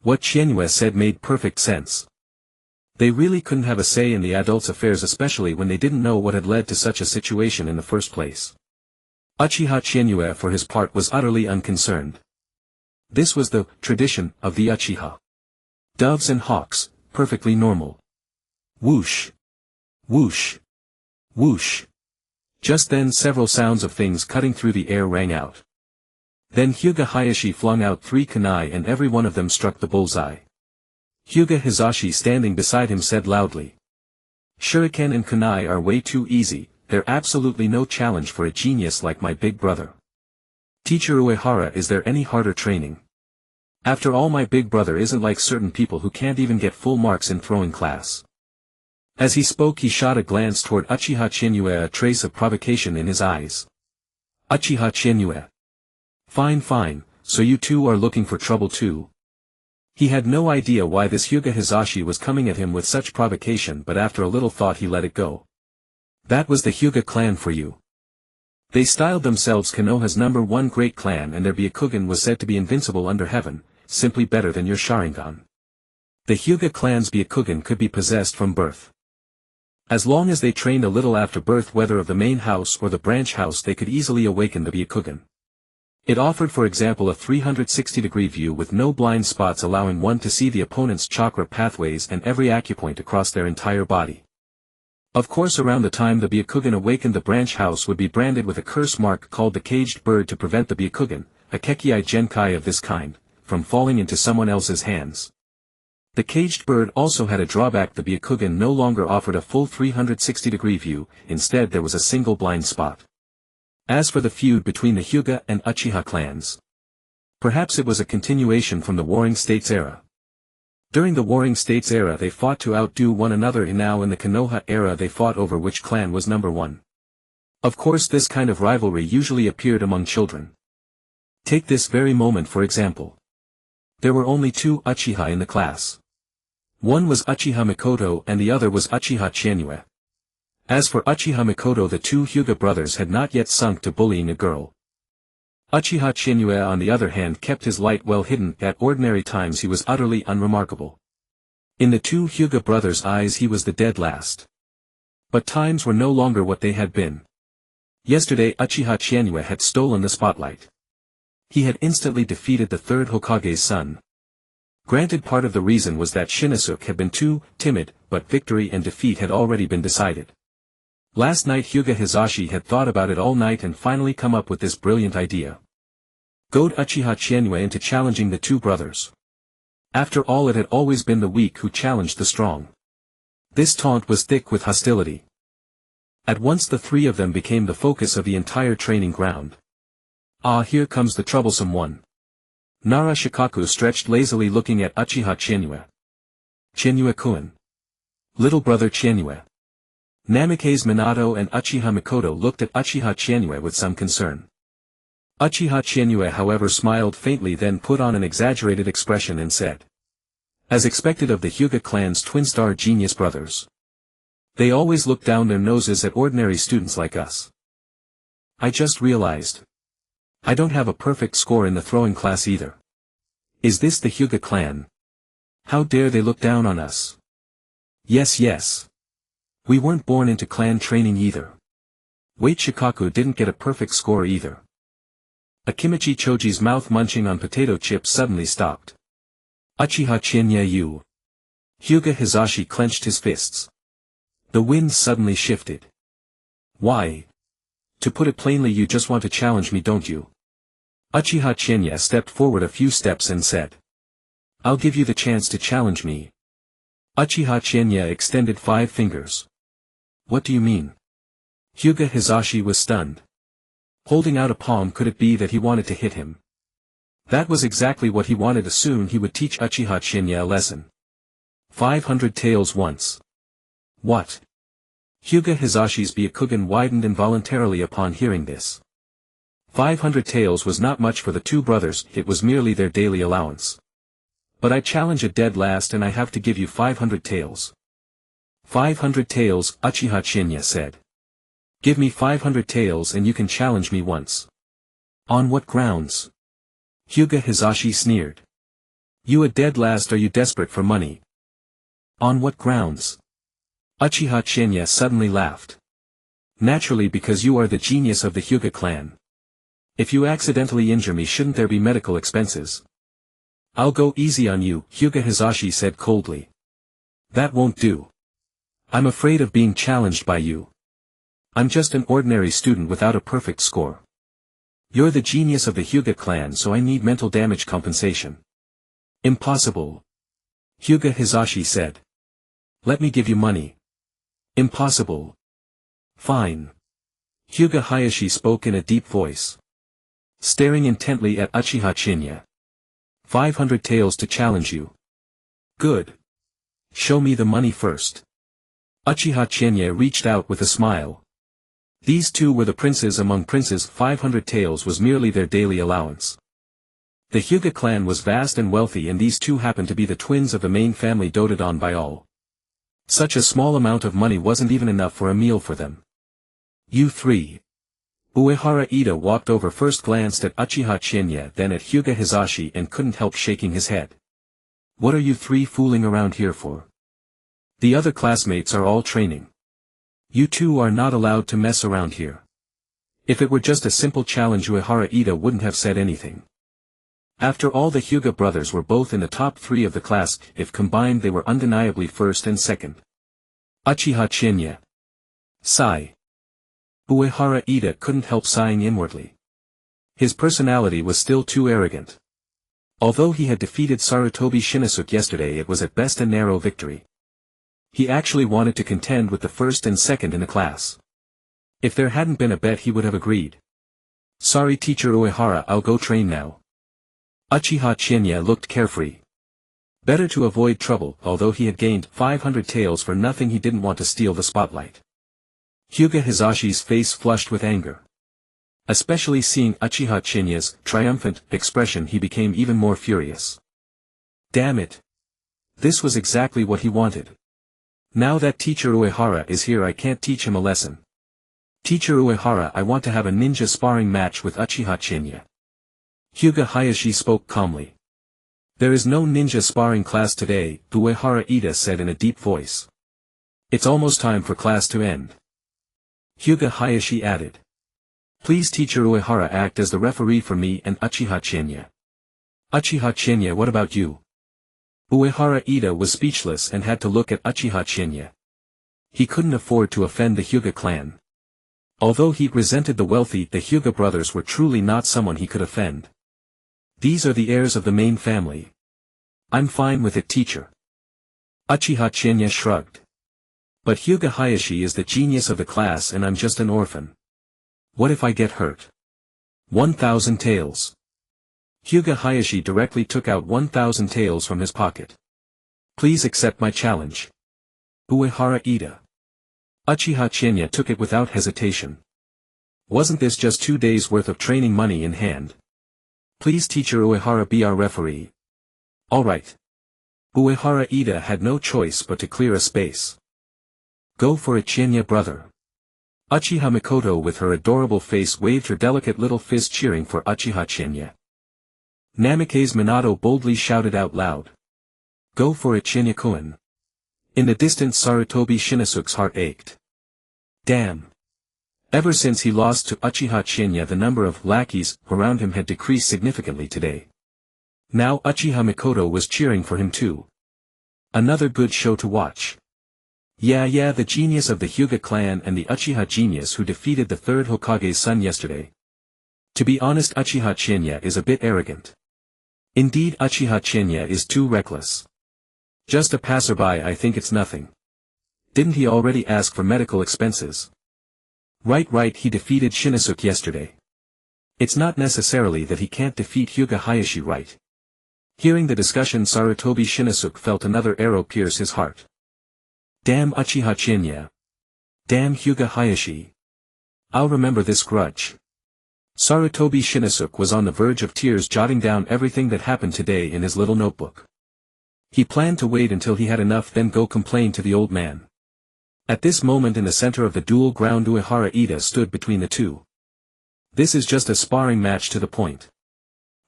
What Chinyue said made perfect sense. They really couldn't have a say in the adults' affairs, especially when they didn't know what had led to such a situation in the first place. Uchiha Chinyue for his part was utterly unconcerned. This was the tradition of the Uchiha. Doves and hawks, perfectly normal. Whoosh. Whoosh. Whoosh. Just then several sounds of things cutting through the air rang out. Then Hyuga Hayashi flung out 3 kunai and every one of them struck the bullseye. Hyuga Hizashi standing beside him said loudly. Shuriken and kunai are way too easy, they're absolutely no challenge for a genius like my big brother. Teacher Uehara, is there any harder training? After all, my big brother isn't like certain people who can't even get full marks in throwing class. As he spoke he shot a glance toward Uchiha Chinyue, a trace of provocation in his eyes. Uchiha Chinyue. Fine fine, so you two are looking for trouble too. He had no idea why this Hyuga Hizashi was coming at him with such provocation, but after a little thought he let it go. That was the Hyuga clan for you. They styled themselves Konoha's #1 great clan, and their Byakugan was said to be invincible under heaven, simply better than your Sharingan. The Hyuga clan's Byakugan could be possessed from birth. As long as they trained a little after birth, whether of the main house or the branch house, they could easily awaken the Byakugan. It offered, for example, a 360-degree view with no blind spots, allowing one to see the opponent's chakra pathways and every acupoint across their entire body. Of course, around the time the Byakugan awakened, the branch house would be branded with a curse mark called the caged bird to prevent the Byakugan, a Kekei Genkai of this kind, from falling into someone else's hands. The caged bird also had a drawback: the Byakugan no longer offered a full 360-degree view, instead there was a single blind spot. As for the feud between the Hyuga and Uchiha clans, perhaps it was a continuation from the Warring States era. During the Warring States era they fought to outdo one another, and now in the Konoha era they fought over which clan was #1. Of course, this kind of rivalry usually appeared among children. Take this very moment for example. There were only 2 Uchiha in the class. One was Uchiha Mikoto and the other was Uchiha Chinyue. As for Uchiha Mikoto, the 2 Hyuga brothers had not yet sunk to bullying a girl. Uchiha Chinyue, on the other hand, kept his light well hidden. At ordinary times he was utterly unremarkable. In the 2 Hyuga brothers' eyes he was the dead last. But times were no longer what they had been. Yesterday Uchiha Chinyue had stolen the spotlight. He had instantly defeated the 3rd Hokage's son. Granted, part of the reason was that Shinosuke had been too timid, but victory and defeat had already been decided. Last night Hyuga Hizashi had thought about it all night and finally come up with this brilliant idea. Goad Uchiha Chinyue into challenging the 2 brothers. After all, it had always been the weak who challenged the strong. This taunt was thick with hostility. At once the 3 of them became the focus of the entire training ground. Ah, here comes the troublesome one. Nara Shikaku stretched lazily, looking at Uchiha Chinyue. Chinyue-kun. Little brother Chinyue. Namikaze Minato and Uchiha Mikoto looked at Uchiha Chinyue with some concern. Uchiha Chinyue, however, smiled faintly, then put on an exaggerated expression and said, as expected of the Hyuga clan's twin-star genius brothers, they always look down their noses at ordinary students like us. I just realized. I don't have a perfect score in the throwing class either. Is this the Hyuga clan? How dare they look down on us? Yes. We weren't born into clan training either. Wait, Shikaku didn't get a perfect score either. Akimichi Choji's mouth munching on potato chips suddenly stopped. Uchiha Chinyue. Hyuga Hizashi clenched his fists. The wind suddenly shifted. Why? To put it plainly, you just want to challenge me, don't you? Uchiha Chinyue stepped forward a few steps and said, I'll give you the chance to challenge me. Uchiha Chinyue extended 5 fingers. What do you mean? Hyuga Hizashi was stunned. Holding out a palm, could it be that he wanted to hit him? That was exactly what he wanted. Soon he would teach Uchiha Chinyue a lesson. 500 taels once. What? Hyuga Hizashi's Byakugan widened involuntarily upon hearing this. 500 taels was not much for the 2 brothers, it was merely their daily allowance. But I challenge a dead last and I have to give you 500 taels. 500 taels, Uchiha Chinyue said. Give me 500 taels and you can challenge me once. On what grounds? Hyuga Hizashi sneered. You a dead last? Are you desperate for money? On what grounds? Uchiha Chinyue suddenly laughed. Naturally, because you are the genius of the Hyuga clan. If you accidentally injure me, shouldn't there be medical expenses? I'll go easy on you, Hyuga Hizashi said coldly. That won't do. I'm afraid of being challenged by you. I'm just an ordinary student without a perfect score. You're the genius of the Hyuga clan, so I need mental damage compensation. Impossible. Hyuga Hizashi said. Let me give you money. Impossible. Fine. Hyuga Hayashi spoke in a deep voice. Staring intently at Uchiha Chinyue. 500 taels to challenge you. Good. Show me the money first. Uchiha Chinyue reached out with a smile. These 2 were the princes among princes. 500 taels was merely their daily allowance. The Hyuga clan was vast and wealthy, and these 2 happened to be the twins of the main family doted on by all. Such a small amount of money wasn't even enough for a meal for them. You 3. Uehara Ida walked over, first glanced at Uchiha Chinya, then at Hyuga Hisashi, and couldn't help shaking his head. What are you three fooling around here for? The other classmates are all training. You two are not allowed to mess around here. If it were just a simple challenge, Uehara Ida wouldn't have said anything. After all, the Hyuga brothers were both in the top 3 of the class. If combined, they were undeniably first and second. Uchiha Chinya. Sigh. Uehara Ida couldn't help sighing inwardly. His personality was still too arrogant. Although he had defeated Sarutobi Shinizuki yesterday, it was at best a narrow victory. He actually wanted to contend with the first and second in the class. If there hadn't been a bet, he would have agreed. Sorry teacher Uehara, I'll go train now. Uchiha Chinya looked carefree. Better to avoid trouble, although he had gained 500 taels for nothing. He didn't want to steal the spotlight. Hyuga Hisashi's face flushed with anger. Especially seeing Uchiha Chinya's triumphant expression, he became even more furious. Damn it. This was exactly what he wanted. Now that teacher Uehara is here, I can't teach him a lesson. Teacher Uehara, I want to have a ninja sparring match with Uchiha Chinya. Hyuga Hayashi spoke calmly. There is no ninja sparring class today, Uehara Ida said in a deep voice. It's almost time for class to end. Hyuga Hayashi added. Please teacher Uehara, act as the referee for me and Uchiha Chinya. Uchiha Chinya, what about you? Uehara Ida was speechless and had to look at Uchiha Chinya. He couldn't afford to offend the Hyuga clan. Although he resented the wealthy, the Hyuga brothers were truly not someone he could offend. These are the heirs of the main family. I'm fine with it, teacher. Uchiha Chinya shrugged. But Hyuga Hayashi is the genius of the class and I'm just an orphan. What if I get hurt? 1,000 taels. Hyuga Hayashi directly took out 1,000 taels from his pocket. Please accept my challenge. Uehara Ida. Uchiha Chinya took it without hesitation. Wasn't this just 2 days' worth of training money in hand? Please teacher Uehara be our referee. Alright. Uehara Ida had no choice but to clear a space. Go for it, Chinya brother. Uchiha Mikoto with her adorable face waved her delicate little fist, cheering for Uchiha Chinya. Namikaze Minato boldly shouted out loud. Go for it, Chinya-kun. In the distance, Sarutobi Shinizuki's heart ached. Damn. Ever since he lost to Uchiha Chinya, the number of lackeys around him had decreased significantly today. Now Uchiha Mikoto was cheering for him too. Another good show to watch. Yeah, the genius of the Hyuga clan and the Uchiha genius who defeated the 3rd Hokage's son yesterday. To be honest, Uchiha Chinya is a bit arrogant. Indeed, Uchiha Chinya is too reckless. Just a passerby, I think it's nothing. Didn't he already ask for medical expenses? Right, he defeated Shinizuki yesterday. It's not necessarily that he can't defeat Hyuga Hayashi, right? Hearing the discussion, Sarutobi Shinizuki felt another arrow pierce his heart. Damn Uchiha Chinya. Damn Hyuga Hayashi. I'll remember this grudge. Sarutobi Shinizuki was on the verge of tears, jotting down everything that happened today in his little notebook. He planned to wait until he had enough, then go complain to the old man. At this moment, in the center of the duel ground, Uehara Ida stood between the two. This is just a sparring match, to the point.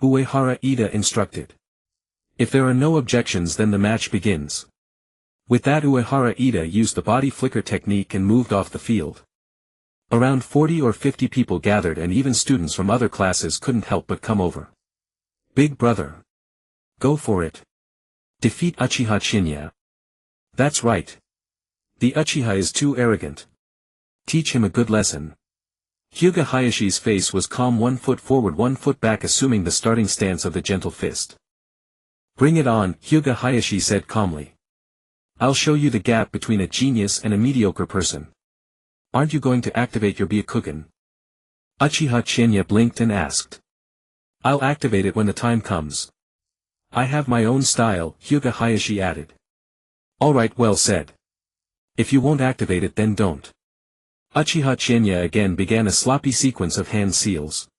Uehara Ida instructed. If there are no objections, then the match begins. With that, Uehara Ida used the body flicker technique and moved off the field. Around 40 or 50 people gathered, and even students from other classes couldn't help but come over. Big brother. Go for it. Defeat Uchiha Chinya. That's right. The Uchiha is too arrogant. Teach him a good lesson. Hyuga Hayashi's face was calm, 1 foot forward 1 foot back, assuming the starting stance of the gentle fist. Bring it on, Hyuga Hayashi said calmly. I'll show you the gap between a genius and a mediocre person. Aren't you going to activate your Byakugan? Uchiha Chinya blinked and asked. I'll activate it when the time comes. I have my own style, Hyuga Hayashi added. Alright, well said. If you won't activate it, then don't. Uchiha Chinya again began a sloppy sequence of hand seals.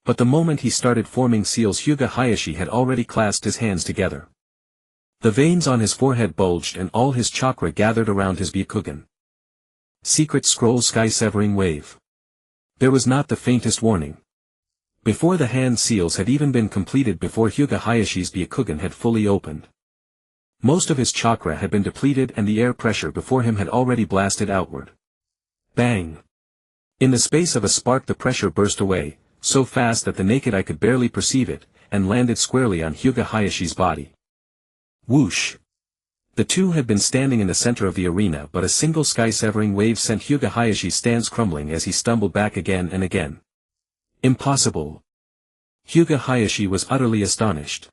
But the moment he started forming seals, Hyuga Hayashi had already clasped his hands together. The veins on his forehead bulged and all his chakra gathered around his Byakugan. Secret Scroll Sky Severing Wave. There was not the faintest warning. Before the hand seals had even been completed, before Hyuga Hayashi's Byakugan had fully opened. Most of his chakra had been depleted and the air pressure before him had already blasted outward. Bang! In the space of a spark the pressure burst away, so fast that the naked eye could barely perceive it, and landed squarely on Hyuga Hayashi's body. Whoosh! The two had been standing in the center of the arena, but a single sky-severing wave sent Hyuga Hayashi's stance crumbling as he stumbled back again and again. Impossible! Hyuga Hayashi was utterly astonished.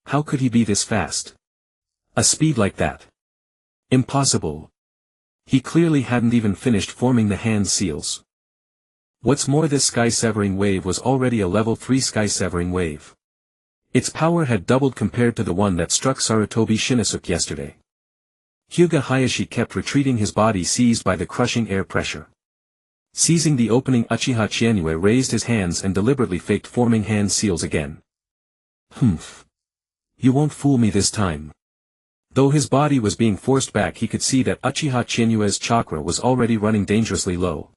How could he be this fast? A speed like that? Impossible! He clearly hadn't even finished forming the hand seals. What's more, this sky-severing wave was already a level 3 sky-severing wave. Its power had doubled compared to the one that struck Sarutobi Shinnosuke yesterday. Hyuga Hayashi kept retreating, his body seized by the crushing air pressure. Seizing the opening, Uchiha Chizuki raised his hands and deliberately faked forming hand seals again. Humph. You won't fool me this time. Though his body was being forced back, he could see that Uchiha Chizuki's chakra was already running dangerously low.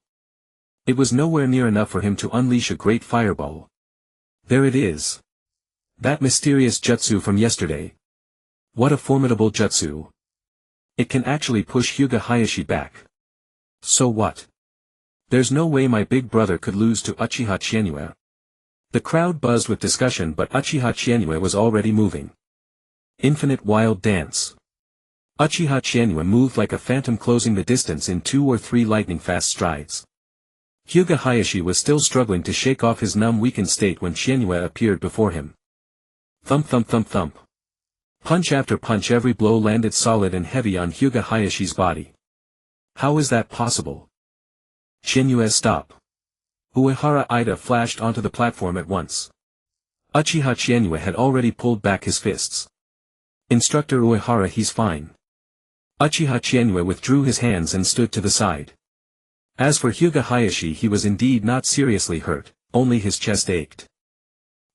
It was nowhere near enough for him to unleash a great fireball. There it is. That mysterious jutsu from yesterday. What a formidable jutsu. It can actually push Hyuga Hayashi back. So what? There's no way my big brother could lose to Uchiha Chizuki. The crowd buzzed with discussion, but Uchiha Chizuki was already moving. Infinite wild dance. Uchiha Chizuki moved like a phantom, closing the distance in 2 or 3 lightning-fast strides. Hyuga Hayashi was still struggling to shake off his numb, weakened state when Chizuki appeared before him. Thump thump thump thump. Punch after punch, every blow landed solid and heavy on Hyuga Hayashi's body. How is that possible? Chizuki, stop. Uehara Ida flashed onto the platform at once. Uchiha Chizuki had already pulled back his fists. Instructor Uehara, he's fine. Uchiha Chizuki withdrew his hands and stood to the side. As for Hyuga Hayashi, he was indeed not seriously hurt, only his chest ached.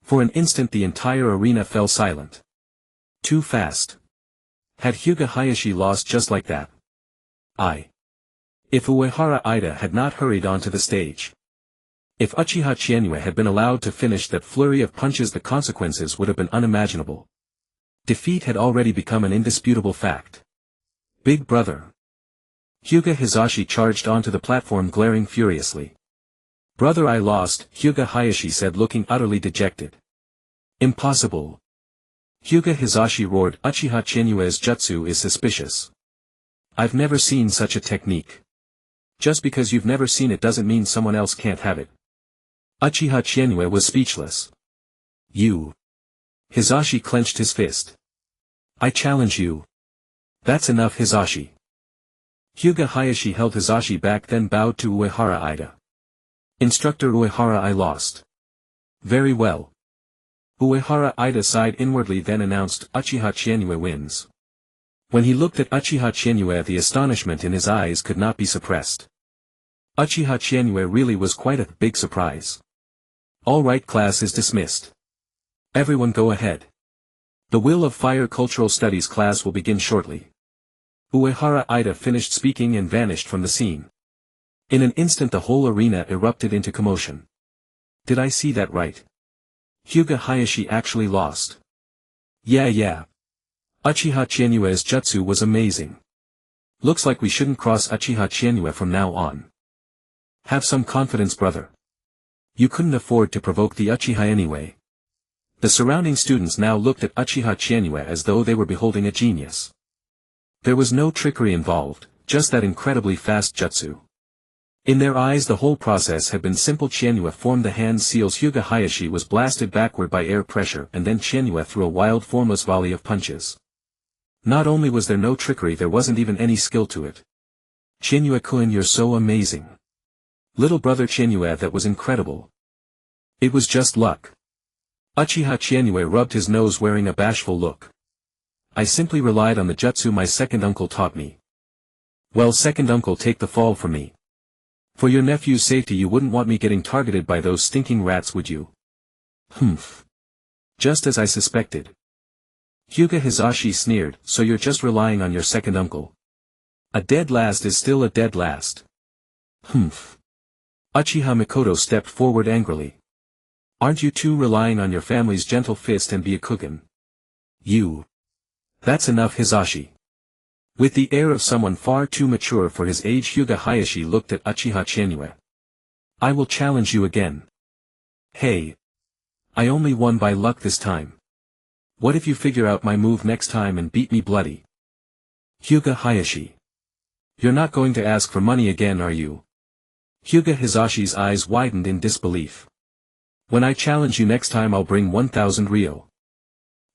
For an instant the entire arena fell silent. Too fast. Had Hyuga Hayashi lost just like that? If Uehara Ida had not hurried onto the stage. If Uchiha Chizuki had been allowed to finish that flurry of punches, the consequences would have been unimaginable. Defeat had already become an indisputable fact. Big brother. Hyuga Hisashi charged onto the platform, glaring furiously. Brother, I lost, Hyuga Hayashi said, looking utterly dejected. Impossible. Hyuga Hisashi roared, Uchiha Chizuki's jutsu is suspicious. I've never seen such a technique. Just because you've never seen it doesn't mean someone else can't have it. Uchiha Chizuki was speechless. You. Hisashi clenched his fist. I challenge you. That's enough, Hisashi. Hyuga Hayashi held Hisashi back, then bowed to Uehara Ida. Instructor Uehara, I lost. Very well. Uehara Ida sighed inwardly, then announced, Uchiha Chizuki wins. When he looked at Uchiha Chizuki, the astonishment in his eyes could not be suppressed. Uchiha Chizuki really was quite a big surprise. All right, class is dismissed. Everyone go ahead. The Will of Fire Cultural Studies class will begin shortly. Uehara Ida finished speaking and vanished from the scene. In an instant the whole arena erupted into commotion. Did I see that right? Hyuga Hayashi actually lost. Yeah. Uchiha Chizuki's jutsu was amazing. Looks like we shouldn't cross Uchiha Chizuki from now on. Have some confidence, brother. You couldn't afford to provoke the Uchiha anyway. The surrounding students now looked at Uchiha Chizuki as though they were beholding a genius. There was no trickery involved, just that incredibly fast jutsu. In their eyes the whole process had been simple. Chizuki formed the hand seals, Hyuga Hayashi was blasted backward by air pressure, and then Chizuki threw a wild formless volley of punches. Not only was there no trickery, there wasn't even any skill to it. Chizuki-kun, you're so amazing. Little brother Chizuki, that was incredible. It was just luck. Uchiha Chizuki rubbed his nose, wearing a bashful look. I simply relied on the jutsu my second uncle taught me. Well, second uncle, take the fall from me. For your nephew's safety you wouldn't want me getting targeted by those stinking rats, would you? Humph. Just as I suspected. Hyuga Hisashi sneered, so you're just relying on your second uncle. A dead last is still a dead last. Humph. Uchiha Mikoto stepped forward angrily. Aren't you two relying on your family's gentle fist and Byakugan? You. That's enough, Hisashi. With the air of someone far too mature for his age, Hyuga Hayashi looked at Uchiha Chinyue. I will challenge you again. Hey. I only won by luck this time. What if you figure out my move next time and beat me bloody? Hyuga Hayashi. You're not going to ask for money again, are you? Hyuga Hisashi's eyes widened in disbelief. When I challenge you next time, I'll bring 1,000 ryo.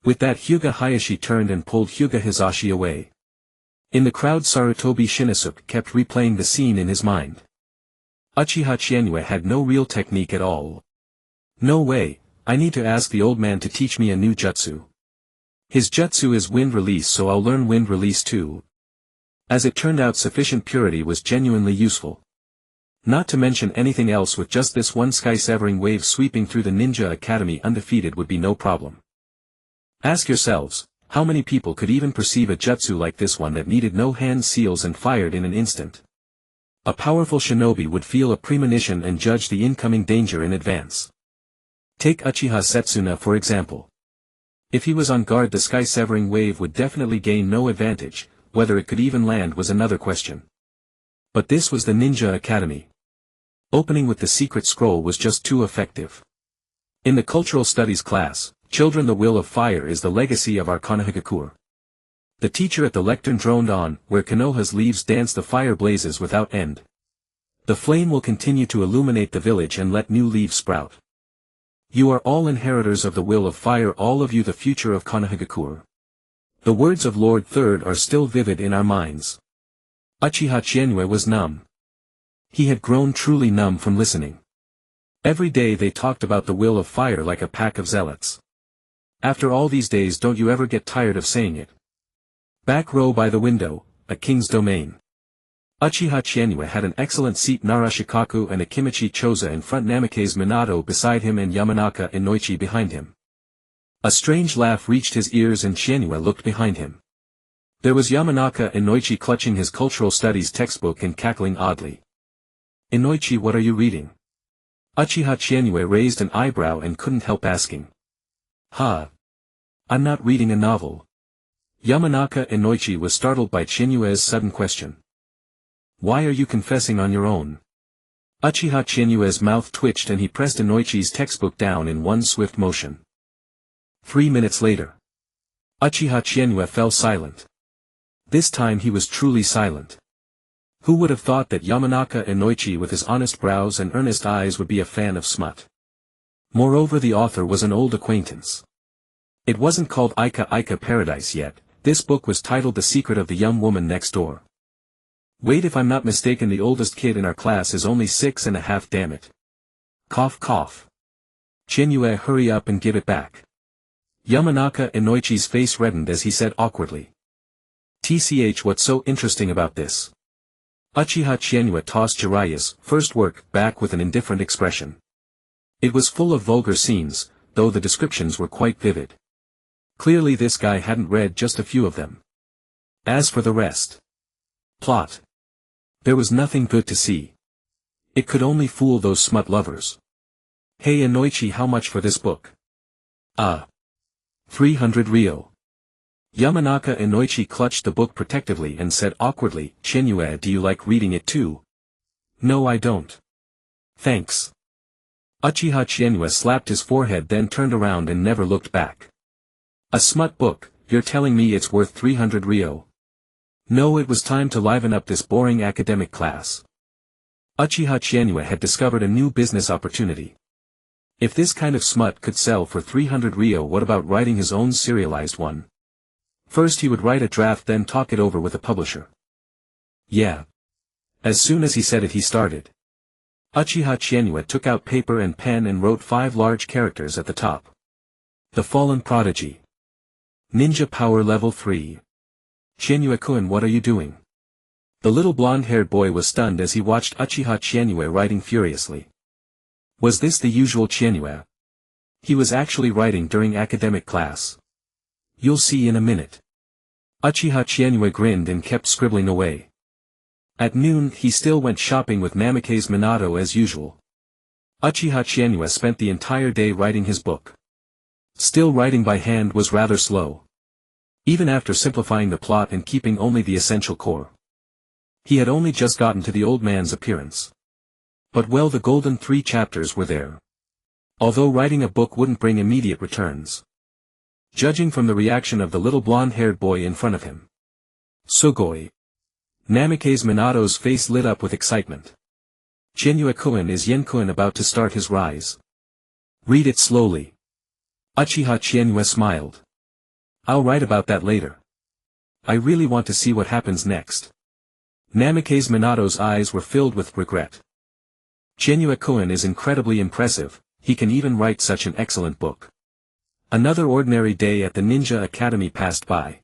With that, Hyuga Hayashi turned and pulled Hyuga Hisashi away. In the crowd, Sarutobi Shinosuke kept replaying the scene in his mind. Uchiha Chinyue had no real technique at all. No way, I need to ask the old man to teach me a new jutsu. His jutsu is wind release, so I'll learn wind release too. As it turned out, sufficient purity was genuinely useful. Not to mention anything else, with just this one sky-severing wave sweeping through the Ninja Academy undefeated would be no problem. Ask yourselves, how many people could even perceive a jutsu like this one that needed no hand seals and fired in an instant? A powerful shinobi would feel a premonition and judge the incoming danger in advance. Take Uchiha Setsuna for example. If he was on guard, the sky-severing wave would definitely gain no advantage. Whether it could even land was another question. But this was the Ninja Academy. Opening with the secret scroll was just too effective. In the cultural studies class, "Children, the will of fire is the legacy of our Konohagakure." The teacher at the lectern droned on, "Where Konoha's leaves dance, the fire blazes without end. The flame will continue to illuminate the village and let new leaves sprout. You are all inheritors of the will of fire, all of you the future of Konohagakure." The words of Lord Third are still vivid in our minds. Uchiha Chinyue was numb. He had grown truly numb from listening. Every day they talked about the will of fire like a pack of zealots. After all these days, don't you ever get tired of saying it? Back row by the window, a king's domain. Uchiha Chinyue had an excellent seat, Narashikaku and Akimichi Choza in front, Namikaze Minato beside him and Yamanaka Inoichi behind him. A strange laugh reached his ears and Chinyue looked behind him. There was Yamanaka Inoichi clutching his cultural studies textbook and cackling oddly. "Inoichi, what are you reading?" Uchiha Chinyue raised an eyebrow and couldn't help asking. "Huh? I'm not reading a novel." Yamanaka Inoichi was startled by Chinyue's sudden question. "Why are you confessing on your own?" Uchiha Chinyue's mouth twitched and he pressed Inoichi's textbook down in one swift motion. 3 minutes later. Uchiha Chinyue fell silent. This time he was truly silent. Who would have thought that Yamanaka Inoichi with his honest brows and earnest eyes would be a fan of smut? Moreover, the author was an old acquaintance. It wasn't called Ika Ika Paradise yet, this book was titled The Secret of the Young Woman Next Door. Wait, if I'm not mistaken, the oldest kid in our class is only 6.5, damn it. Cough cough. Chinyue, hurry up and give it back. Yamanaka Inoichi's face reddened as he said awkwardly. "TCH, what's so interesting about this?" Uchiha Chinyue tossed Jiraiya's first work back with an indifferent expression. It was full of vulgar scenes, though the descriptions were quite vivid. Clearly this guy hadn't read just a few of them. As for the rest. Plot. There was nothing good to see. It could only fool those smut lovers. "Hey Inoichi, how much for this book?" 300 ryo. Yamanaka Inoichi clutched the book protectively and said awkwardly, "Chinyue, do you like reading it too?" "No, I don't. Thanks." Uchiha Chinyue slapped his forehead, then turned around and never looked back. "A smut book, you're telling me it's worth 300 ryo? No, it was time to liven up this boring academic class." Uchiha Chinyue had discovered a new business opportunity. If this kind of smut could sell for 300 ryo, what about writing his own serialized one? First he would write a draft, then talk it over with a publisher. Yeah. As soon as he said it, he started. Uchiha Chinyue took out paper and pen and wrote 5 large characters at the top. "The Fallen Prodigy. Ninja Power Level 3. Chinyue-kun, what are you doing?" The little blonde-haired boy was stunned as he watched Uchiha Chinyue writing furiously. Was this the usual Chinyue? He was actually writing during academic class. "You'll see in a minute." Uchiha Chinyue grinned and kept scribbling away. At noon he still went shopping with Namikaze Minato as usual. Uchiha Chienue spent the entire day writing his book. Still writing by hand was rather slow. Even after simplifying the plot and keeping only the essential core. He had only just gotten to the old man's appearance. But well, the golden 3 chapters were there. Although writing a book wouldn't bring immediate returns. Judging from the reaction of the little blonde-haired boy in front of him. Sugoi. Namikaze Minato's face lit up with excitement. Chienue-kun is Yen-kun about to start his rise. Read it slowly. Uchiha Chienue smiled. I'll write about that later. I really want to see what happens next. Namikaze Minato's eyes were filled with regret. Chienue-kun is incredibly impressive, he can even write such an excellent book. Another ordinary day at the Ninja Academy passed by.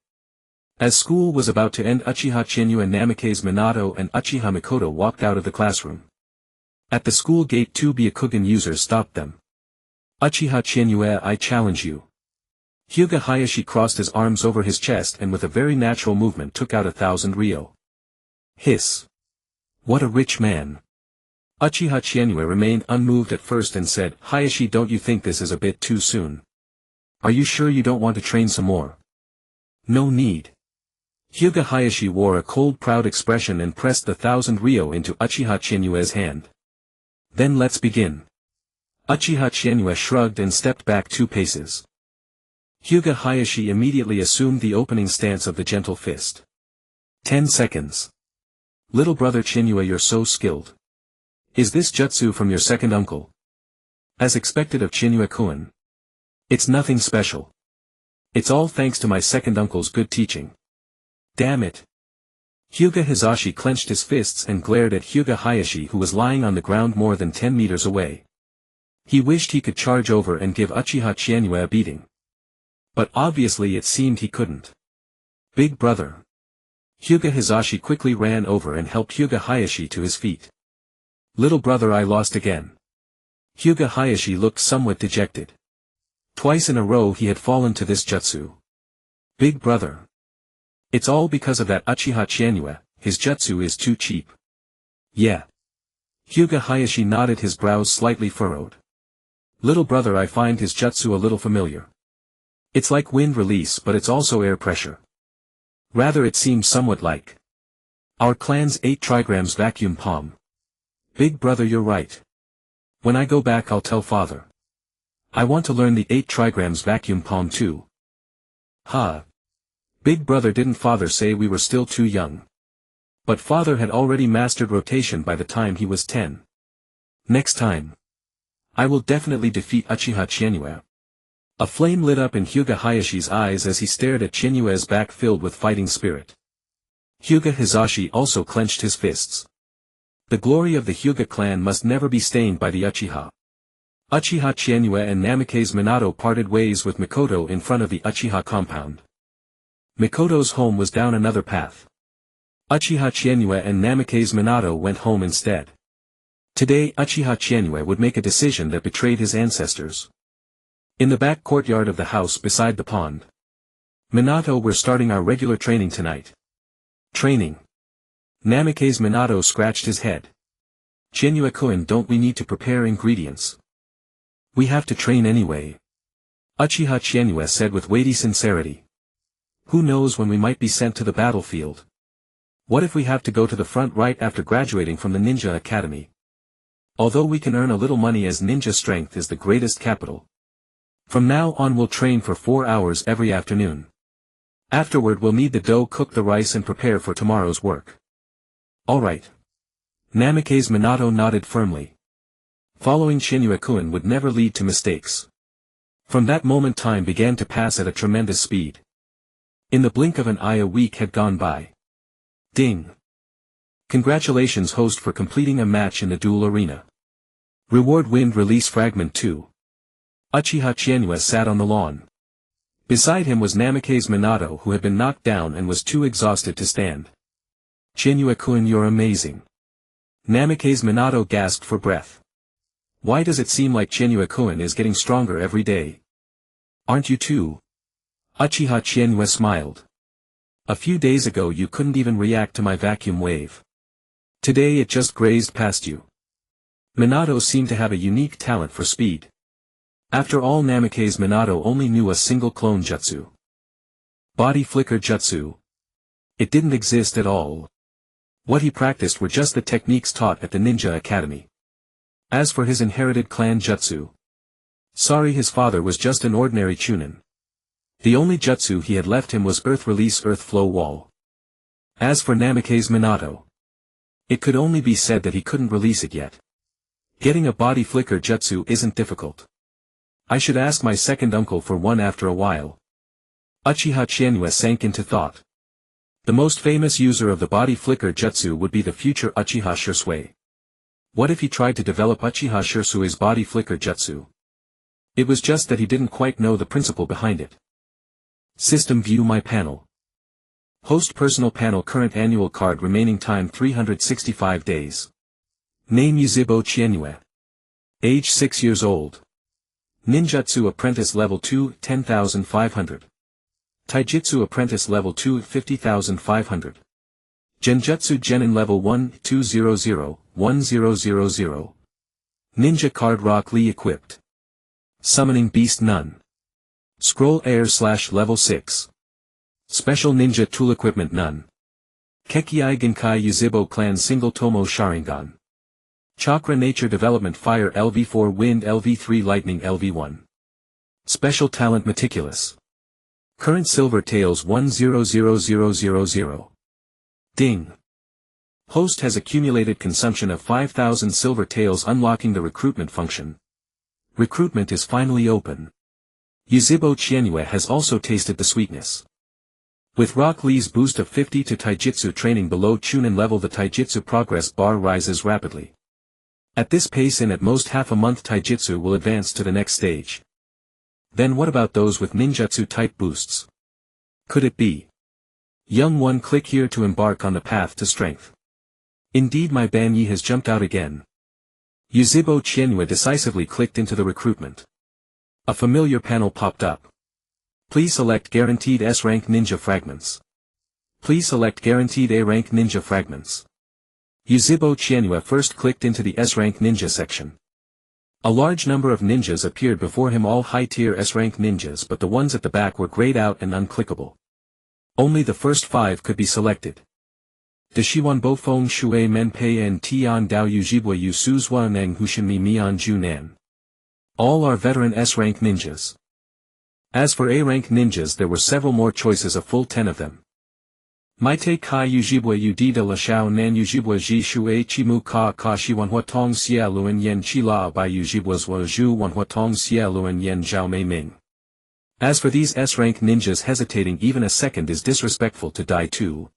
As school was about to end, Uchiha Chienue, Namikaze Minato and Uchiha Mikoto walked out of the classroom. At the school gate, 2 Byakugan users stopped them. Uchiha Chienue, I challenge you. Hyuga Hayashi crossed his arms over his chest and with a very natural movement took out 1,000 ryo. Hiss. What a rich man. Uchiha Chienue remained unmoved at first and said, Hayashi, don't you think this is a bit too soon? Are you sure you don't want to train some more? No need. Hyuga Hayashi wore a cold, proud expression and pressed the 1,000 ryo into Uchiha Chienue's hand. Then let's begin. Uchiha Chienue shrugged and stepped back 2 paces. Hyuga Hayashi immediately assumed the opening stance of the gentle fist. 10 seconds. Little brother Chienue, you're so skilled. Is this jutsu from your second uncle? As expected of Chienue-kun. It's nothing special. It's all thanks to my second uncle's good teaching. Damn it. Hyuga Hizashi clenched his fists and glared at Hyuga Hayashi, who was lying on the ground more than 10 meters away. He wished he could charge over and give Uchiha Chienue a beating. But obviously it seemed he couldn't. Big brother. Hyuga Hizashi quickly ran over and helped Hyuga Hayashi to his feet. Little brother, I lost again. Hyuga Hayashi looked somewhat dejected. Twice in a row he had fallen to this jutsu. Big brother. It's all because of that Uchiha Chienue, his jutsu is too cheap. Yeah. Hyuga Hayashi nodded, his brows slightly furrowed. Little brother, I find his jutsu a little familiar. It's like wind release, but it's also air pressure. Rather, it seems somewhat like our clan's 8 trigrams vacuum palm. Big brother, you're right. When I go back I'll tell father. I want to learn the 8 trigrams vacuum palm too. Ha. Big brother, didn't father say we were still too young? But father had already mastered rotation by the time he was 10. Next time. I will definitely defeat Uchiha Chienue. A flame lit up in Hyuga Hayashi's eyes as he stared at Chienue's back filled with fighting spirit. Hyuga Hizashi also clenched his fists. The glory of the Hyuga clan must never be stained by the Uchiha. Uchiha Chienue and Namikaze Minato parted ways with Mikoto in front of the Uchiha compound. Mikoto's home was down another path. Uchiha Chienue and Namikaze Minato went home instead. Today Uchiha Chienue would make a decision that betrayed his ancestors. In the back courtyard of the house beside the pond. Minato, we're starting our regular training tonight. Training? Namikaze Minato scratched his head. Chienue-kun, don't we need to prepare ingredients? We have to train anyway. Uchiha Chienue said with weighty sincerity. Who knows when we might be sent to the battlefield? What if we have to go to the front right after graduating from the Ninja Academy? Although we can earn a little money as ninja, strength is the greatest capital. From now on we'll train for 4 hours every afternoon. Afterward we'll knead the dough, cook the rice and prepare for tomorrow's work. Alright. Namikaze Minato nodded firmly. Following Chienue-kun would never lead to mistakes. From that moment time began to pass at a tremendous speed. In the blink of an eye a week had gone by. Ding. Congratulations host for completing a match in the duel arena. Reward wind release fragment 2. Uchiha Chienue sat on the lawn. Beside him was Namikaze Minato, who had been knocked down and was too exhausted to stand. Chienue-kun, you're amazing. Namikaze Minato gasped for breath. Why does it seem like Chienue-kun is getting stronger every day? Aren't you too? Uchiha Chienue smiled. A few days ago you couldn't even react to my vacuum wave. Today it just grazed past you. Minato seemed to have a unique talent for speed. After all, Namikaze Minato only knew a single clone jutsu. Body flicker jutsu. It didn't exist at all. What he practiced were just the techniques taught at the ninja academy. As for his inherited clan jutsu. Sorry, his father was just an ordinary chunin. The only jutsu he had left him was earth release, earth flow wall. As for Namikaze Minato. It could only be said that he couldn't release it yet. Getting a body flicker jutsu isn't difficult. I should ask my second uncle for one after a while. Uchiha Chizuki sank into thought. The most famous user of the body flicker jutsu would be the future Uchiha Chizuki. What if he tried to develop Uchiha Chizuki's body flicker jutsu? It was just that he didn't quite know the principle behind it. System view my panel. Host personal panel, current annual card, remaining time 365 days. Name Yuzhibo Chizuki. Age 6 years old. Ninjutsu apprentice level 2, 10,500. Taijutsu apprentice level 2, 50,500. Genjutsu genin level 1, 200, 1000. Ninja card Rock Lee equipped. Summoning beast none. Scroll air / level 6. Special ninja tool equipment none. Kekkei Genkai Yuzhibo clan single tomo Sharingan. Chakra nature development fire LV4 wind LV3 lightning LV1. Special talent meticulous. Current silver tails 100000. Ding. Host has accumulated consumption of 5,000 silver tails, unlocking the recruitment function. Recruitment is finally open. Yuzhibo Chizuki has also tasted the sweetness. With Rock Lee's boost of 50 to Taijutsu training below Chunin level, the Taijutsu progress bar rises rapidly. At this pace, in at most half a month, Taijutsu will advance to the next stage. Then what about those with ninjutsu type boosts? Could it be? Young one, click here to embark on the path to strength. Indeed, my Banyi has jumped out again. Yuzhibo Chizuki decisively clicked into the recruitment. A familiar panel popped up. Please select guaranteed S-rank ninja fragments. Please select guaranteed A-rank ninja fragments. Yuzhibo Chizuki first clicked into the S-rank ninja section. A large number of ninjas appeared before him, all high-tier S-rank ninjas, but the ones at the back were grayed out and unclickable. Only the first 5 could be selected. Deshiwan Bofeng Shui Men Pei En Tian Dao Yuzhibwa Yu Suzwa Neng Hushinmi Mian Junan. All are veteran S-rank ninjas. As for A-rank ninjas, there were several more choices, a full 10 of them. Maite Kai Yuzhibwa Yu Di de La Shao Nan Yuzhibwa Ji Shui Chimu Ka Ka Shi Wan Hua Tong Xia Luan Yen Chi La Bai Yuzhibwa Zwa Zhu Wan Hua Tong Xia Luan Yen Zhao Mei Ming. As for these S-rank ninjas, hesitating even a second is disrespectful to Dai Tu.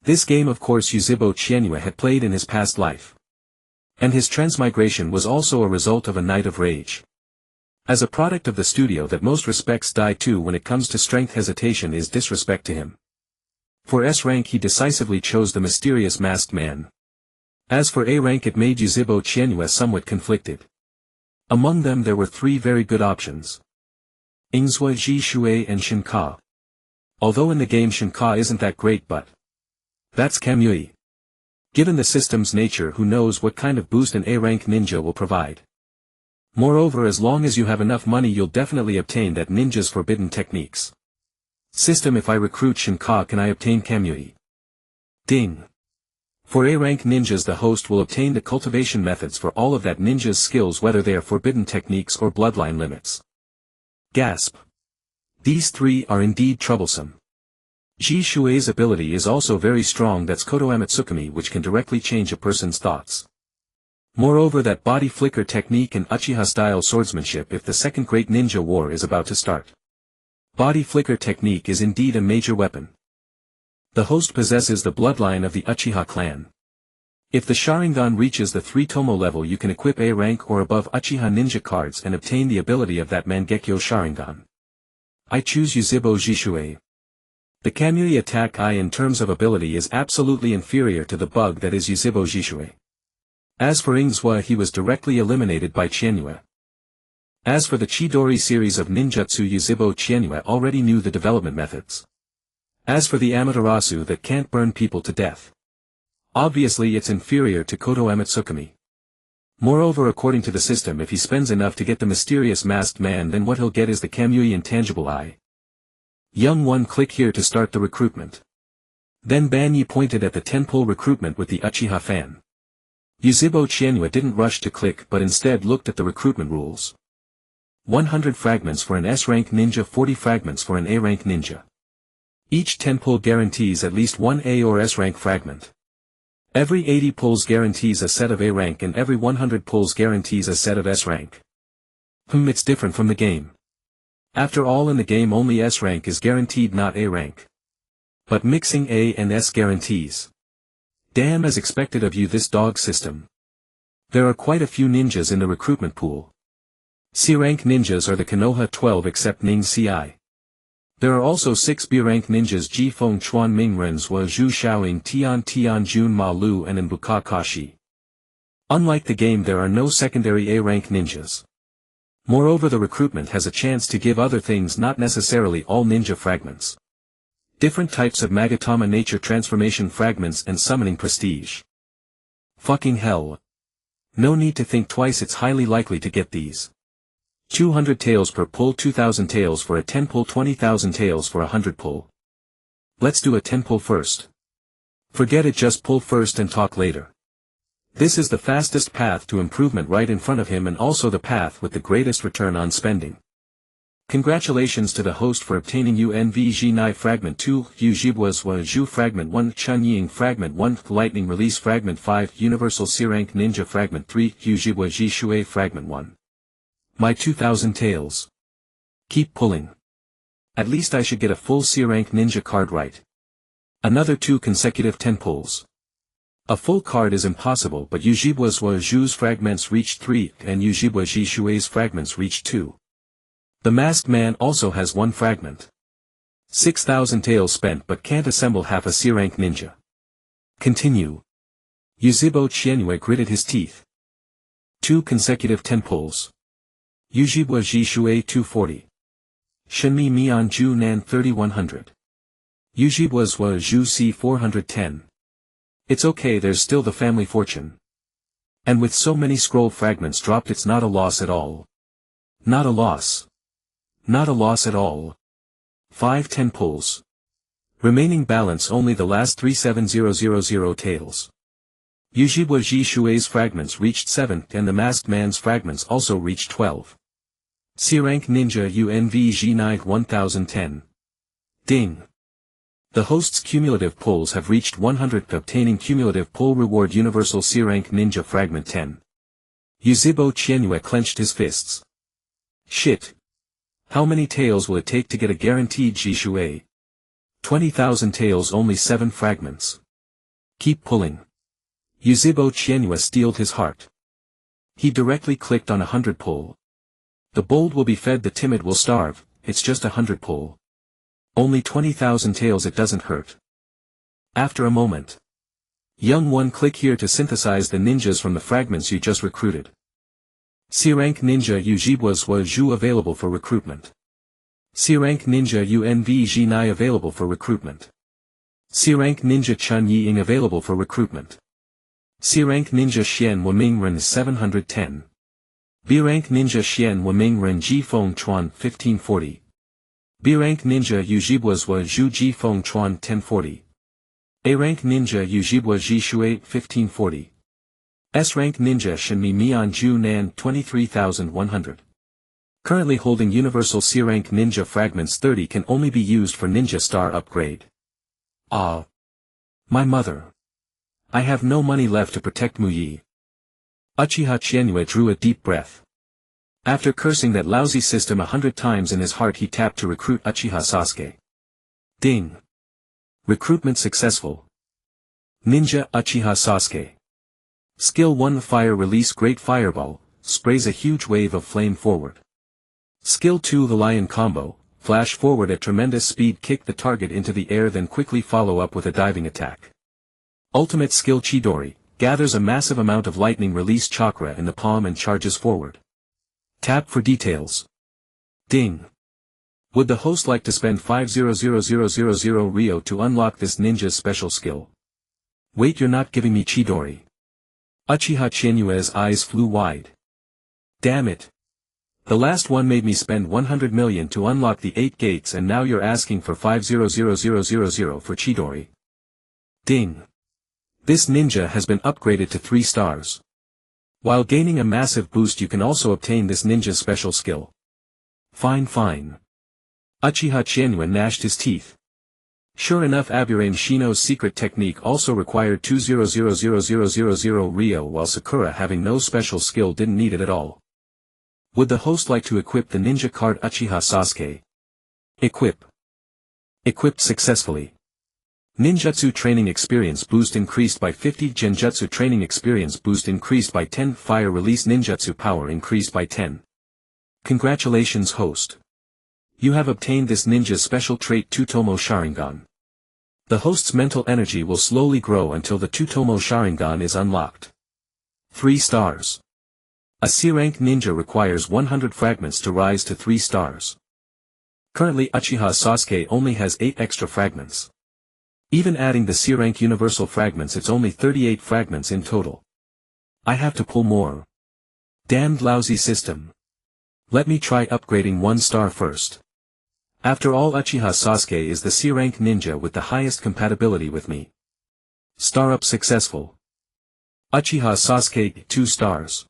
This game, of course, Yuzhibo Chizuki had played in his past life. And his transmigration was also a result of a night of rage. As a product of the studio that most respects Dai Tu, when it comes to strength, hesitation is disrespect to him. For S-rank he decisively chose the mysterious masked man. As for A-rank, it made Yuzhibo Chizuki somewhat conflicted. Among them there were 3 very good options. Ingzua Ji Shui and Shinka. Although in the game Shinka isn't that great, but that's Kamui. Given the system's nature, who knows what kind of boost an A-rank ninja will provide. Moreover, as long as you have enough money, you'll definitely obtain that ninja's forbidden techniques. System, if I recruit Shinka, can I obtain Kamui? Ding. For A-rank ninjas, the host will obtain the cultivation methods for all of that ninja's skills, whether they are forbidden techniques or bloodline limits. Gasp. These 3 are indeed troublesome. Ji Shui's ability is also very strong, that's Koto Amatsukami, which can directly change a person's thoughts. Moreover, that body flicker technique and Uchiha-style swordsmanship if the second great ninja war is about to start. Body flicker technique is indeed a major weapon. The host possesses the bloodline of the Uchiha clan. If the Sharingan reaches the 3-tomo level, you can equip A-rank or above Uchiha ninja cards and obtain the ability of that Mangekyo Sharingan. I choose Yuzhibo Jishui. The Kamui attack I in terms of ability is absolutely inferior to the bug that is Yuzhibo Jishui. As for Ingzua, he was directly eliminated by Chizuki. As for the Chidori series of ninjutsu, Yuzhibo Chizuki already knew the development methods. As for the Amaterasu that can't burn people to death, Obviously it's inferior to Koto Amatsukami. Moreover, according to the system, if he spends enough to get the mysterious masked man, then what he'll get is the Kamui intangible eye. Young one, click here to start the recruitment. Then Banyi pointed at the 10-pull recruitment with the Uchiha fan. Yuzhibo Chienua didn't rush to click but instead looked at the recruitment rules. 100 fragments for an S-rank ninja, 40 fragments for an A-rank ninja. Each 10 pull guarantees at least one A or S-rank fragment. Every 80 pulls guarantees a set of A rank and every 100 pulls guarantees a set of S rank. It's different from the game. After all, in the game only S rank is guaranteed, not A rank. But mixing A and S guarantees. Damn, as expected of you, this dog system. There are quite a few ninjas in the recruitment pool. C rank ninjas are the Konoha 12 except Ning Ci. There are also 6 B-rank ninjas: Ji Feng Chuan Ming Ren Zhua Zhu Shaoying Tian Tian Jun Ma Lu and Nbuka Kashi. Unlike the game, there are no secondary A-rank ninjas. Moreover, the recruitment has a chance to give other things, not necessarily all ninja fragments. Different types of Magatama nature transformation fragments and summoning prestige. Fucking hell. No need to think twice, it's highly likely to get these. 200 taels per pull, 2000 taels for a 10 pull, 20,000 taels for a 100 pull. Let's do a 10 pull first. Forget it, just pull first and talk later. This is the fastest path to improvement right in front of him, and also the path with the greatest return on spending. Congratulations to the host for obtaining UNVG Nai Fragment 2, Yu Jibwa Zhu Fragment 1, Chun Ying Fragment 1, Lightning Release Fragment 5, Universal C-Rank Ninja Fragment 3, Yu Jibwa Ji Shui Fragment 1. My 2000 taels. Keep pulling. At least I should get a full C-Rank Ninja card right. Another 2 consecutive 10 pulls. A full card is impossible, but Yu Jibwa Zhu's fragments reached 3, and Yu Jibwa Ji Shui's fragments reached 2. The masked man also has 1 fragment. 6,000 taels spent but can't assemble half a C-Rank ninja. Continue. Yuzhibo Chienue gritted his teeth. 2 consecutive 10 pulls. Yu Jibwa Ji Shui 240. Shenmi Mian Ju Nan 3100. Yu Jibwa Zhu C 410. It's okay, there's still the family fortune. And with so many scroll fragments dropped, it's not a loss at all. Not a loss. Not a loss at all. 5 10 pulls. Remaining balance only the last 3 7000 taels. Yu Jibwa Ji Shui's fragments reached 7 and the masked man's fragments also reached 12. C-Rank Ninja UNVG Nai 1010. Ding. The host's cumulative pulls have reached 100, obtaining cumulative pull reward Universal C-Rank Ninja Fragment 10. Yuzhibo Chienue clenched his fists. Shit. How many taels will it take to get a guaranteed Ji Shui? 20,000 taels, only 7 fragments. Keep pulling. Yuzhibo Chienue steeled his heart. He directly clicked on 100 pull. The bold will be fed, the timid will starve, it's just 100 pull. Only 20,000 taels, it doesn't hurt. After a moment. Young one, click here to synthesize the ninjas from the fragments you just recruited. C-Rank Ninja Yu Jibwa Zhu available for recruitment. C-Rank Ninja UNVG Nai available for recruitment. C-Rank Ninja Chun Ying available for recruitment. C-Rank Ninja Xian Waming Ren 710. B-Rank Ninja Xian Waming Ren Ji Feng Chuan 1540. B-Rank Ninja Yu Jibwa Zhu Ji Feng Chuan 1040. A-Rank Ninja Yu Jibwa Ji Shui 1540. S-Rank Ninja Shenmi Mian Ju Nan 23,100. Currently holding Universal C-Rank Ninja Fragments 30 can only be used for Ninja Star upgrade. Ah. My mother. I have no money left to protect Muyi. Uchiha Chienue drew a deep breath. After cursing that lousy system 100 times in his heart, he tapped to recruit Uchiha Sasuke. Ding. Recruitment successful. Ninja Uchiha Sasuke. Skill 1 Fire Release Great Fireball, sprays a huge wave of flame forward. Skill 2 The Lion Combo, flash forward at tremendous speed, kick the target into the air, then quickly follow up with a diving attack. Ultimate Skill Chidori, gathers a massive amount of lightning release chakra in the palm and charges forward. Tap for details. Ding. Would the host like to spend 500,000 Rio to unlock this ninja's special skill? Wait, you're not giving me Chidori. Uchiha Chinyue's eyes flew wide. Damn it. The last one made me spend 100 million to unlock the 8 gates and now you're asking for 500000 for Chidori. Ding. This ninja has been upgraded to 3 stars. While gaining a massive boost you can also obtain this ninja's special skill. Fine. Uchiha Chinyue gnashed his teeth. Sure enough, Aburame Shino's secret technique also required 200000 Ryo, while Sakura, having no special skill, didn't need it at all. Would the host like to equip the ninja card Uchiha Sasuke? Equip. Equipped successfully. Ninjutsu training experience boost increased by 50. Genjutsu training experience boost increased by 10. Fire release ninjutsu power increased by 10. Congratulations, host. You have obtained this ninja's special trait Tutomo Sharingan. The host's mental energy will slowly grow until the Tutomo Sharingan is unlocked. 3 stars. A C-rank ninja requires 100 fragments to rise to 3 stars. Currently Uchiha Sasuke only has 8 extra fragments. Even adding the C-rank universal fragments, it's only 38 fragments in total. I have to pull more. Damned lousy system. Let me try upgrading 1 star first. After all, Uchiha Sasuke is the C-rank ninja with the highest compatibility with me. Star up successful. Uchiha Sasuke 2 stars.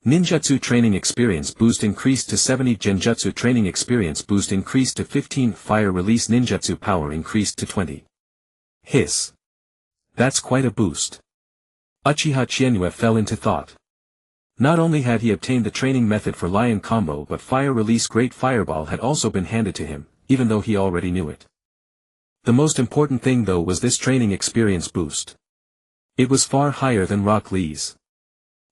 Ninjutsu training experience boost increased to 70. Genjutsu training experience boost increased to 15. Fire release ninjutsu power increased to 20. Hiss. That's quite a boost. Uchiha Chinyue fell into thought. Not only had he obtained the training method for Lion Combo, but Fire Release Great Fireball had also been handed to him, even though he already knew it. The most important thing though was this training experience boost. It was far higher than Rock Lee's.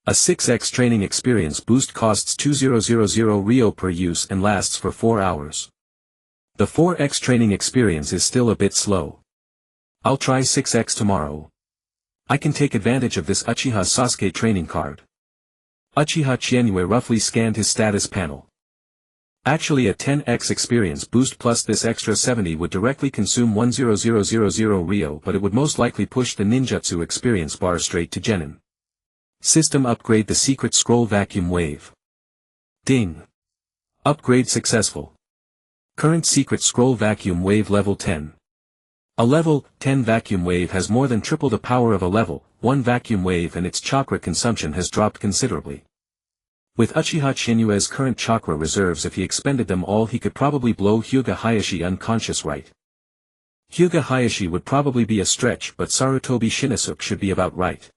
A 6x training experience boost costs 2000 Ryo per use and lasts for 4 hours. The 4x training experience is still a bit slow. I'll try 6x tomorrow. I can take advantage of this Uchiha Sasuke training card. Uchiha Chinyue roughly scanned his status panel. Actually, a 10x experience boost plus this extra 70 would directly consume 10000 Ryo, but it would most likely push the ninjutsu experience bar straight to Genin. System upgrade: the secret scroll vacuum wave. Ding. Upgrade successful. Current secret scroll vacuum wave level 10. A level 10 vacuum wave has more than triple the power of a level 1 vacuum wave, and its chakra consumption has dropped considerably. With Uchiha Chinyue's current chakra reserves, if he expended them all, he could probably blow Hyuga Hayashi unconscious, right? Hyuga Hayashi would probably be a stretch, but Sarutobi Shinosuke should be about right.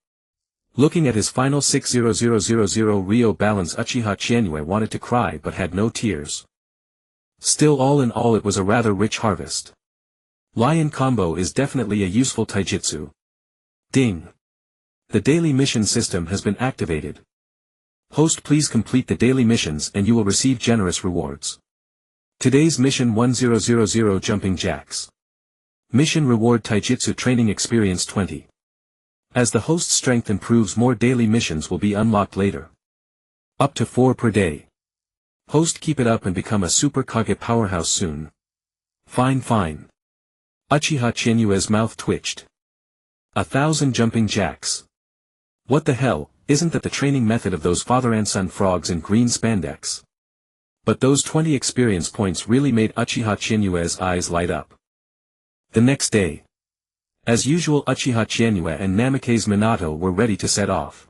Looking at his final 60000 Ryo balance, Uchiha Chinyue wanted to cry but had no tears. Still, all in all, it was a rather rich harvest. Lion Combo is definitely a useful taijutsu. Ding. The daily mission system has been activated. Host, please complete the daily missions and you will receive generous rewards. Today's mission: 1000 jumping jacks. Mission reward: taijutsu training experience 20. As the host's strength improves, more daily missions will be unlocked later. Up to 4 per day. Host, keep it up and become a Super Kage powerhouse soon. Fine. Uchiha Chinyue's mouth twitched. 1000 jumping jacks. What the hell, isn't that the training method of those father and son frogs in green spandex? But those 20 experience points really made Uchiha Chinyue's eyes light up. The next day. As usual, Uchiha Chinyue and Namikaze Minato were ready to set off.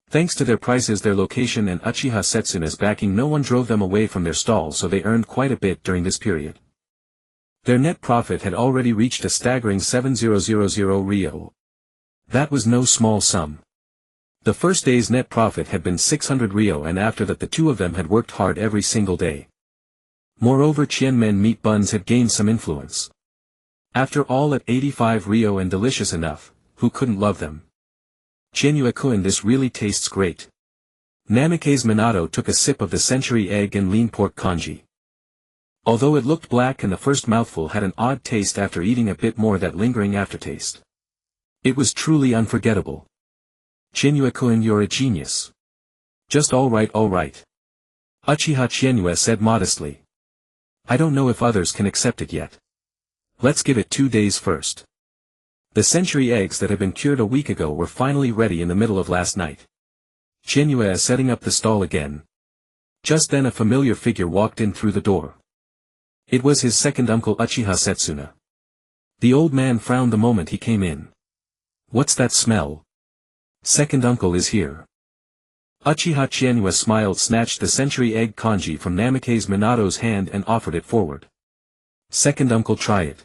Thanks to their prices, their location, and Uchiha Setsuna's backing, no one drove them away from their stalls, so they earned quite a bit during this period. Their net profit had already reached a staggering 7000 Ryo. That was no small sum. The first day's net profit had been 600 Ryo, and after that the two of them had worked hard every single day. Moreover, Qianmen meat buns had gained some influence. After all, at 85 Ryo and delicious enough, who couldn't love them? Chinyue-kun, this really tastes great. Namikaze Minato took a sip of the century egg and lean pork congee. Although it looked black and the first mouthful had an odd taste, after eating a bit more, that lingering aftertaste. It was truly unforgettable. Chinyue-kun, you're a genius. Just all right. Uchiha Chinyue said modestly. I don't know if others can accept it yet. Let's give it 2 days first. The century eggs that had been cured a week ago were finally ready in the middle of last night. Chinyue setting up the stall again. Just then a familiar figure walked in through the door. It was his second uncle Uchiha Setsuna. The old man frowned the moment he came in. What's that smell? Second uncle is here. Uchiha Chinyue smiled, snatched the century egg congee from Namikaze Minato's hand and offered it forward. Second uncle, try it.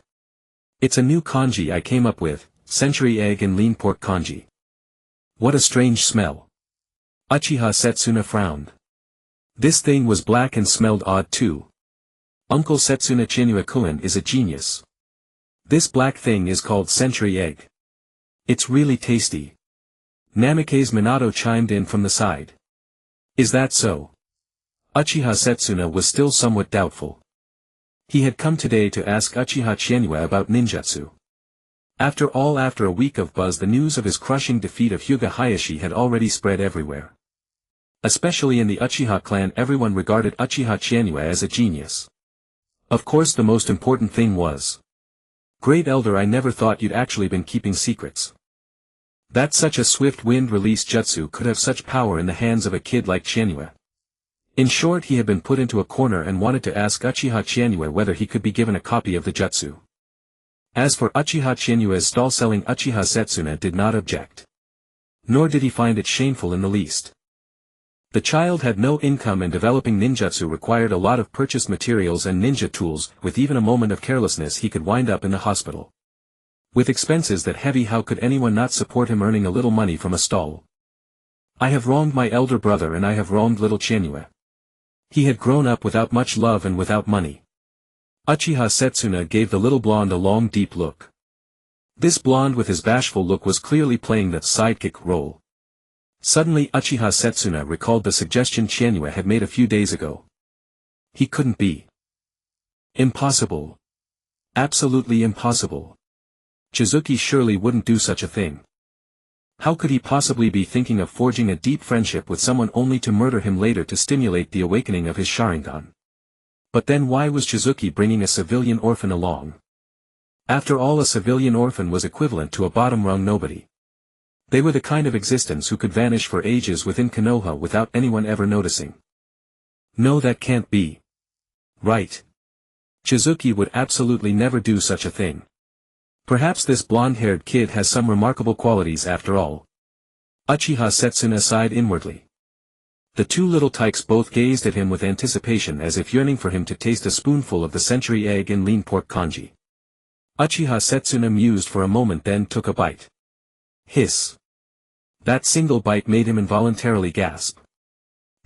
It's a new congee I came up with, century egg and lean pork congee. What a strange smell. Uchiha Setsuna frowned. This thing was black and smelled odd too. Uncle Setsuna Chinyue-kun is a genius. This black thing is called century egg. It's really tasty. Namikaze Minato chimed in from the side. Is that so? Uchiha Setsuna was still somewhat doubtful. He had come today to ask Uchiha Chinyue about ninjutsu. After all, after a week of buzz, the news of his crushing defeat of Hyuga Hayashi had already spread everywhere. Especially in the Uchiha clan, everyone regarded Uchiha Chinyue as a genius. Of course, the most important thing was, Great Elder, I never thought you'd actually been keeping secrets. That such a swift wind release jutsu could have such power in the hands of a kid like Chinyue. In short, he had been put into a corner and wanted to ask Uchiha Chinyue whether he could be given a copy of the jutsu. As for Uchiha Chinyue's stall selling, Uchiha Setsuna did not object. Nor did he find it shameful in the least. The child had no income and developing ninjutsu required a lot of purchased materials and ninja tools. With even a moment of carelessness he could wind up in the hospital. With expenses that heavy, how could anyone not support him earning a little money from a stall? I have wronged my elder brother and I have wronged little Chinyue. He had grown up without much love and without money. Uchiha Setsuna gave the little blonde a long deep look. This blonde with his bashful look was clearly playing the sidekick role. Suddenly Uchiha Setsuna recalled the suggestion Chinyue had made a few days ago. He couldn't be. Impossible. Absolutely impossible. Chizuki surely wouldn't do such a thing. How could he possibly be thinking of forging a deep friendship with someone only to murder him later to stimulate the awakening of his Sharingan? But then why was Chizuki bringing a civilian orphan along? After all, a civilian orphan was equivalent to a bottom-rung nobody. They were the kind of existence who could vanish for ages within Konoha without anyone ever noticing. No, that can't be. Right. Chizuki would absolutely never do such a thing. Perhaps this blonde-haired kid has some remarkable qualities after all. Uchiha Setsuna sighed inwardly. The two little tykes both gazed at him with anticipation, as if yearning for him to taste a spoonful of the century egg and lean pork congee. Uchiha Setsuna mused for a moment, then took a bite. Hiss. That single bite made him involuntarily gasp.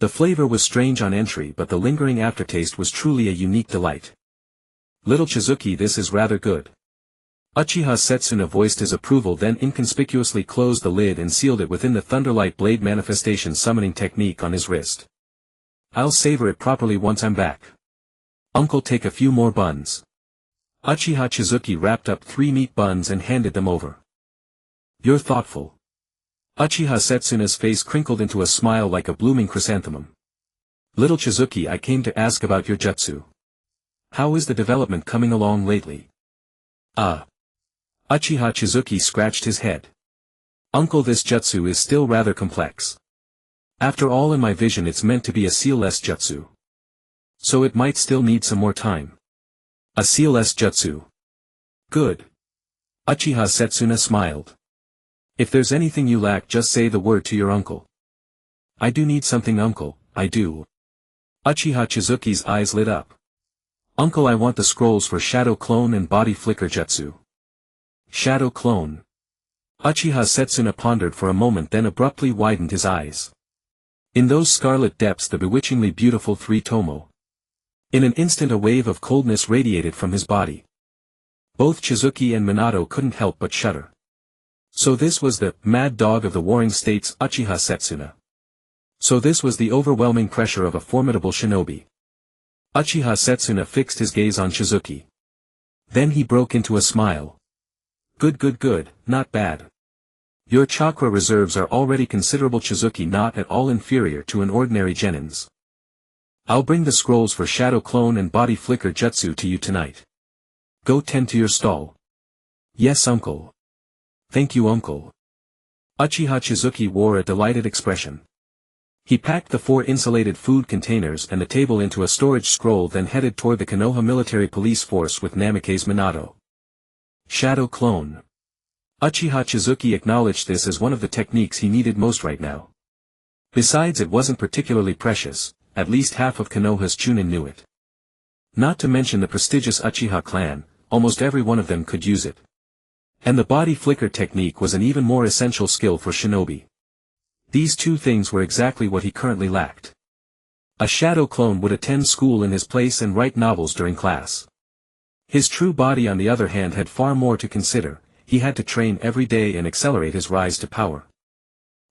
The flavor was strange on entry, but the lingering aftertaste was truly a unique delight. Little Chizuki, this is rather good. Uchiha Setsuna voiced his approval, then inconspicuously closed the lid and sealed it within the Thunderlight Blade manifestation summoning technique on his wrist. I'll savor it properly once I'm back. Uncle, take a few more buns. Uchiha Chizuki wrapped up 3 meat buns and handed them over. You're thoughtful. Uchiha Setsuna's face crinkled into a smile like a blooming chrysanthemum. Little Chizuki, I came to ask about your jutsu. How is the development coming along lately? Uchiha Chizuki scratched his head. Uncle, this jutsu is still rather complex. After all, in my vision it's meant to be a seal-less jutsu. So it might still need some more time. A seal-less jutsu. Good. Uchiha Setsuna smiled. If there's anything you lack, just say the word to your uncle. I do need something, uncle, I do. Uchiha Chizuki's eyes lit up. Uncle, I want the scrolls for Shadow Clone and Body Flicker Jutsu. Shadow Clone. Uchiha Setsuna pondered for a moment, then abruptly widened his eyes. In those scarlet depths the bewitchingly beautiful 3-tomo. In an instant a wave of coldness radiated from his body. Both Chizuki and Minato couldn't help but shudder. So this was the mad dog of the warring states, Uchiha Setsuna. So this was the overwhelming pressure of a formidable shinobi. Uchiha Setsuna fixed his gaze on Chizuki. Then he broke into a smile. Good, not bad. Your chakra reserves are already considerable, Chizuki, not at all inferior to an ordinary genin's. I'll bring the scrolls for Shadow Clone and Body Flicker Jutsu to you tonight. Go tend to your stall. Yes, uncle. Thank you, uncle. Uchiha Chizuki wore a delighted expression. He packed the 4 insulated food containers and the table into a storage scroll, then headed toward the Konoha Military Police force with Namikaze Minato. Shadow clone. Uchiha Chizuki acknowledged this as one of the techniques he needed most right now. Besides, it wasn't particularly precious, at least half of Konoha's Chunin knew it. Not to mention the prestigious Uchiha clan, almost every one of them could use it. And the body flicker technique was an even more essential skill for shinobi. These 2 things were exactly what he currently lacked. A shadow clone would attend school in his place and write novels during class. His true body, on the other hand, had far more to consider. He had to train every day and accelerate his rise to power.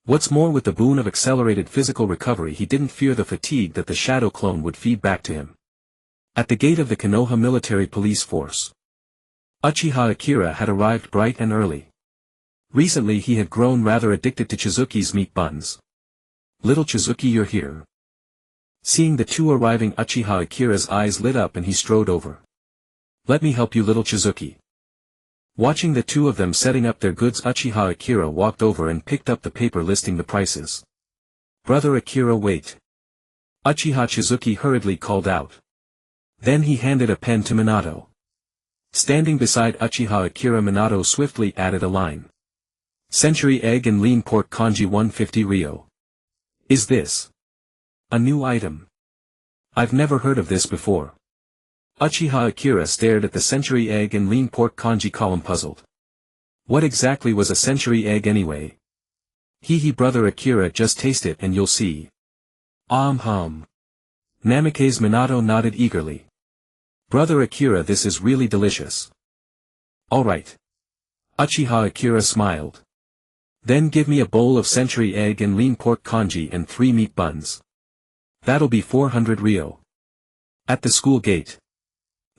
What's more, with the boon of accelerated physical recovery, he didn't fear the fatigue that the shadow clone would feed back to him. At the gate of the Konoha Military Police force, Uchiha Akira had arrived bright and early. Recently he had grown rather addicted to Chizuki's meat buns. Little Chizuki, you're here. Seeing the 2 arriving, Uchiha Akira's eyes lit up and he strode over. Let me help you, little Chizuki. Watching the 2 of them setting up their goods, Uchiha Akira walked over and picked up the paper listing the prices. Brother Akira, wait. Uchiha Chizuki hurriedly called out. Then he handed a pen to Minato. Standing beside Uchiha Akira, Minato swiftly added a line. Century egg and lean pork congee 150 ryo. Is this a new item? I've never heard of this before. Uchiha Akira stared at the century egg and lean pork congee column, puzzled. What exactly was a century egg anyway? Brother Akira, just taste it and you'll see. Namikaze Minato nodded eagerly. Brother Akira, this is really delicious. Alright. Uchiha Akira smiled. Then give me a bowl of century egg and lean pork congee and 3 meat buns. That'll be 400 ryo. At the school gate,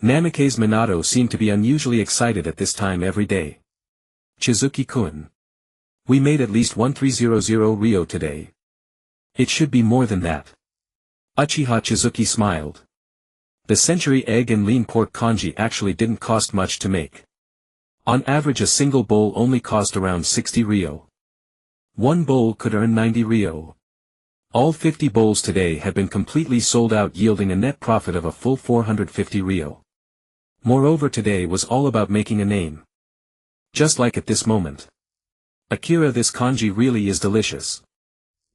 Namikaze Minato seemed to be unusually excited at this time every day. Chizuki-kun. We made at least 1300 ryo today. It should be more than that. Uchiha Chizuki smiled. The century egg and lean pork congee actually didn't cost much to make. On average, a single bowl only cost around 60 ryo. 1 bowl could earn 90 ryo. All 50 bowls today had been completely sold out, yielding a net profit of a full 450 ryo. Moreover, today was all about making a name. Just like at this moment. Akira, this congee really is delicious.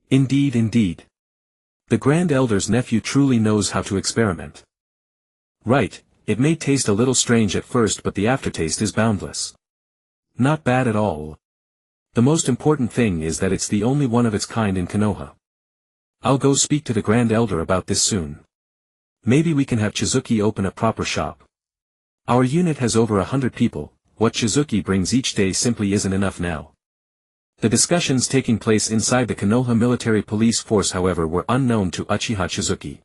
Indeed, indeed. The Grand Elder's nephew truly knows how to experiment. Right, it may taste a little strange at first, but the aftertaste is boundless. Not bad at all. The most important thing is that it's the only one of its kind in Konoha. I'll go speak to the Grand Elder about this soon. Maybe we can have Chizuki open a proper shop. Our unit has over 100 people, what Chizuki brings each day simply isn't enough now. The discussions taking place inside the Konoha Military Police force, however, were unknown to Uchiha Chizuki.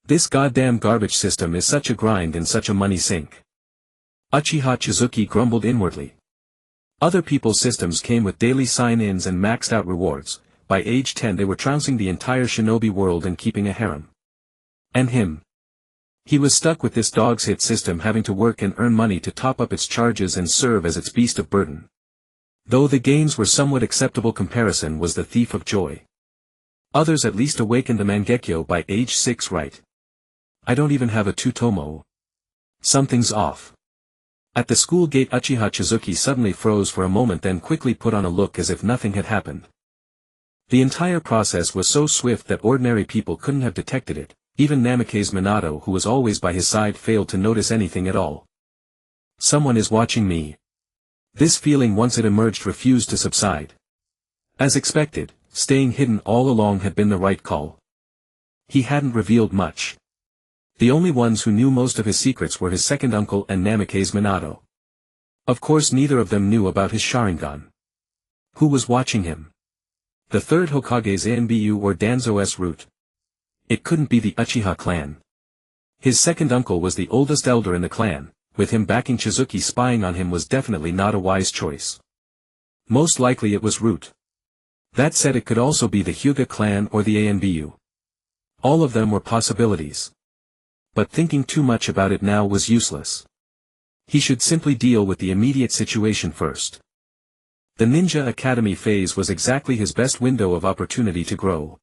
This goddamn garbage system is such a grind and such a money sink. Uchiha Chizuki grumbled inwardly. Other people's systems came with daily sign-ins and maxed out rewards. By age 10 they were trouncing the entire shinobi world and keeping a harem. And him. He was stuck with this dog's hit system, having to work and earn money to top up its charges and serve as its beast of burden. Though the gains were somewhat acceptable, comparison was the thief of joy. Others at least awakened the Mangekyo by age 6, right? I don't even have a Tutomo. Something's off. At the school gate, Uchiha Chizuki suddenly froze for a moment, then quickly put on a look as if nothing had happened. The entire process was so swift that ordinary people couldn't have detected it. Even Namikaze Minato, who was always by his side, failed to notice anything at all. Someone is watching me. This feeling, once it emerged, refused to subside. As expected, staying hidden all along had been the right call. He hadn't revealed much. The only ones who knew most of his secrets were his second uncle and Namikaze Minato. Of course, neither of them knew about his Sharingan. Who was watching him? The third Hokage's Anbu or Danzo's root. It couldn't be the Uchiha clan. His second uncle was the oldest elder in the clan. With him backing Chizuki, spying on him was definitely not a wise choice. Most likely it was Root. That said, it could also be the Hyuga clan or the Anbu. All of them were possibilities. But thinking too much about it now was useless. He should simply deal with the immediate situation first. The Ninja Academy phase was exactly his best window of opportunity to grow.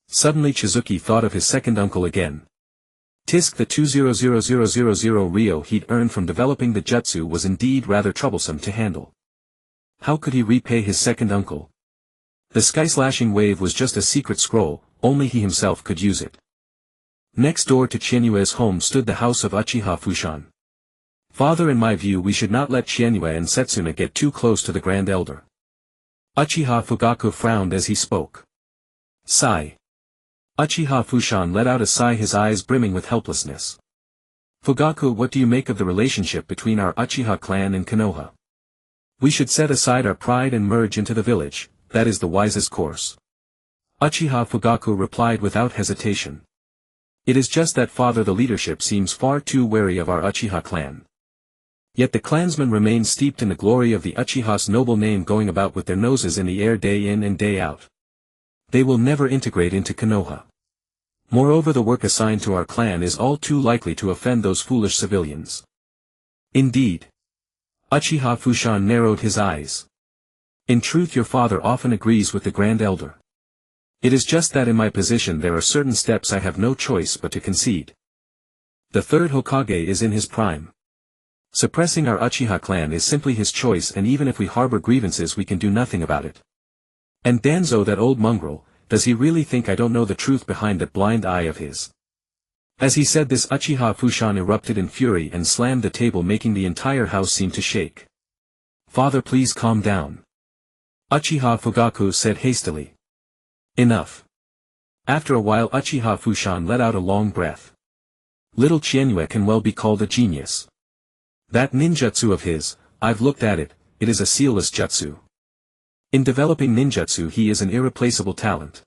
Suddenly Chizuki thought of his second uncle again. Tisk, the 200,000 Ryo he'd earned from developing the jutsu was indeed rather troublesome to handle. How could he repay his second uncle? The sky-slashing wave was just a secret scroll, only he himself could use it. Next door to Qianyue's home stood the house of Uchiha Fushan. Father, in my view we should not let Qianyue and Setsuna get too close to the Grand Elder. Uchiha Fugaku frowned as he spoke. Sigh. Uchiha Fushan let out a sigh, his eyes brimming with helplessness. Fugaku, what do you make of the relationship between our Uchiha clan and Konoha? We should set aside our pride and merge into the village, that is the wisest course. Uchiha Fugaku replied without hesitation. It is just that, father, the leadership seems far too wary of our Uchiha clan. Yet the clansmen remain steeped in the glory of the Uchiha's noble name, going about with their noses in the air day in and day out. They will never integrate into Konoha. Moreover, the work assigned to our clan is all too likely to offend those foolish civilians. Indeed. Uchiha Fushan narrowed his eyes. In truth, your father often agrees with the Grand Elder. It is just that in my position there are certain steps I have no choice but to concede. The third Hokage is in his prime. Suppressing our Uchiha clan is simply his choice, and even if we harbor grievances we can do nothing about it. And Danzo, that old mongrel, does he really think I don't know the truth behind that blind eye of his? As he said this, Uchiha Fushan erupted in fury and slammed the table, making the entire house seem to shake. Father, please calm down. Uchiha Fugaku said hastily. Enough. After a while Uchiha Fushan let out a long breath. Little Qianyue can well be called a genius. That ninjutsu of his, I've looked at it, it is a sealless jutsu. In developing ninjutsu he is an irreplaceable talent.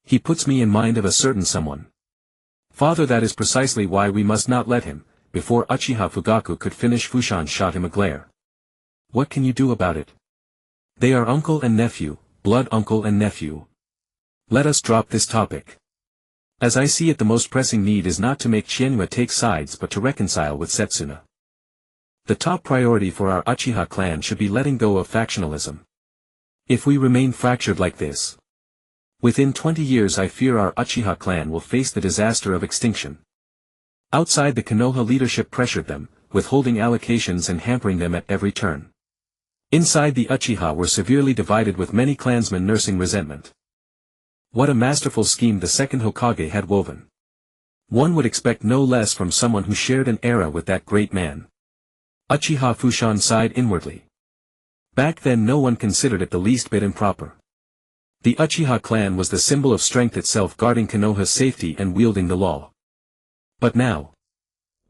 He puts me in mind of a certain someone. Father, that is precisely why we must not let him. Before Uchiha Fugaku could finish, Fushan shot him a glare. What can you do about it? They are uncle and nephew, blood uncle and nephew. Let us drop this topic. As I see it, the most pressing need is not to make Qianyue take sides but to reconcile with Setsuna. The top priority for our Uchiha clan should be letting go of factionalism. If we remain fractured like this, within 20 years I fear our Uchiha clan will face the disaster of extinction. Outside, the Konoha leadership pressured them, withholding allocations and hampering them at every turn. Inside, the Uchiha were severely divided, with many clansmen nursing resentment. What a masterful scheme the second Hokage had woven. One would expect no less from someone who shared an era with that great man. Uchiha Fushan sighed inwardly. Back then no one considered it the least bit improper. The Uchiha clan was the symbol of strength itself, guarding Konoha's safety and wielding the law. But now,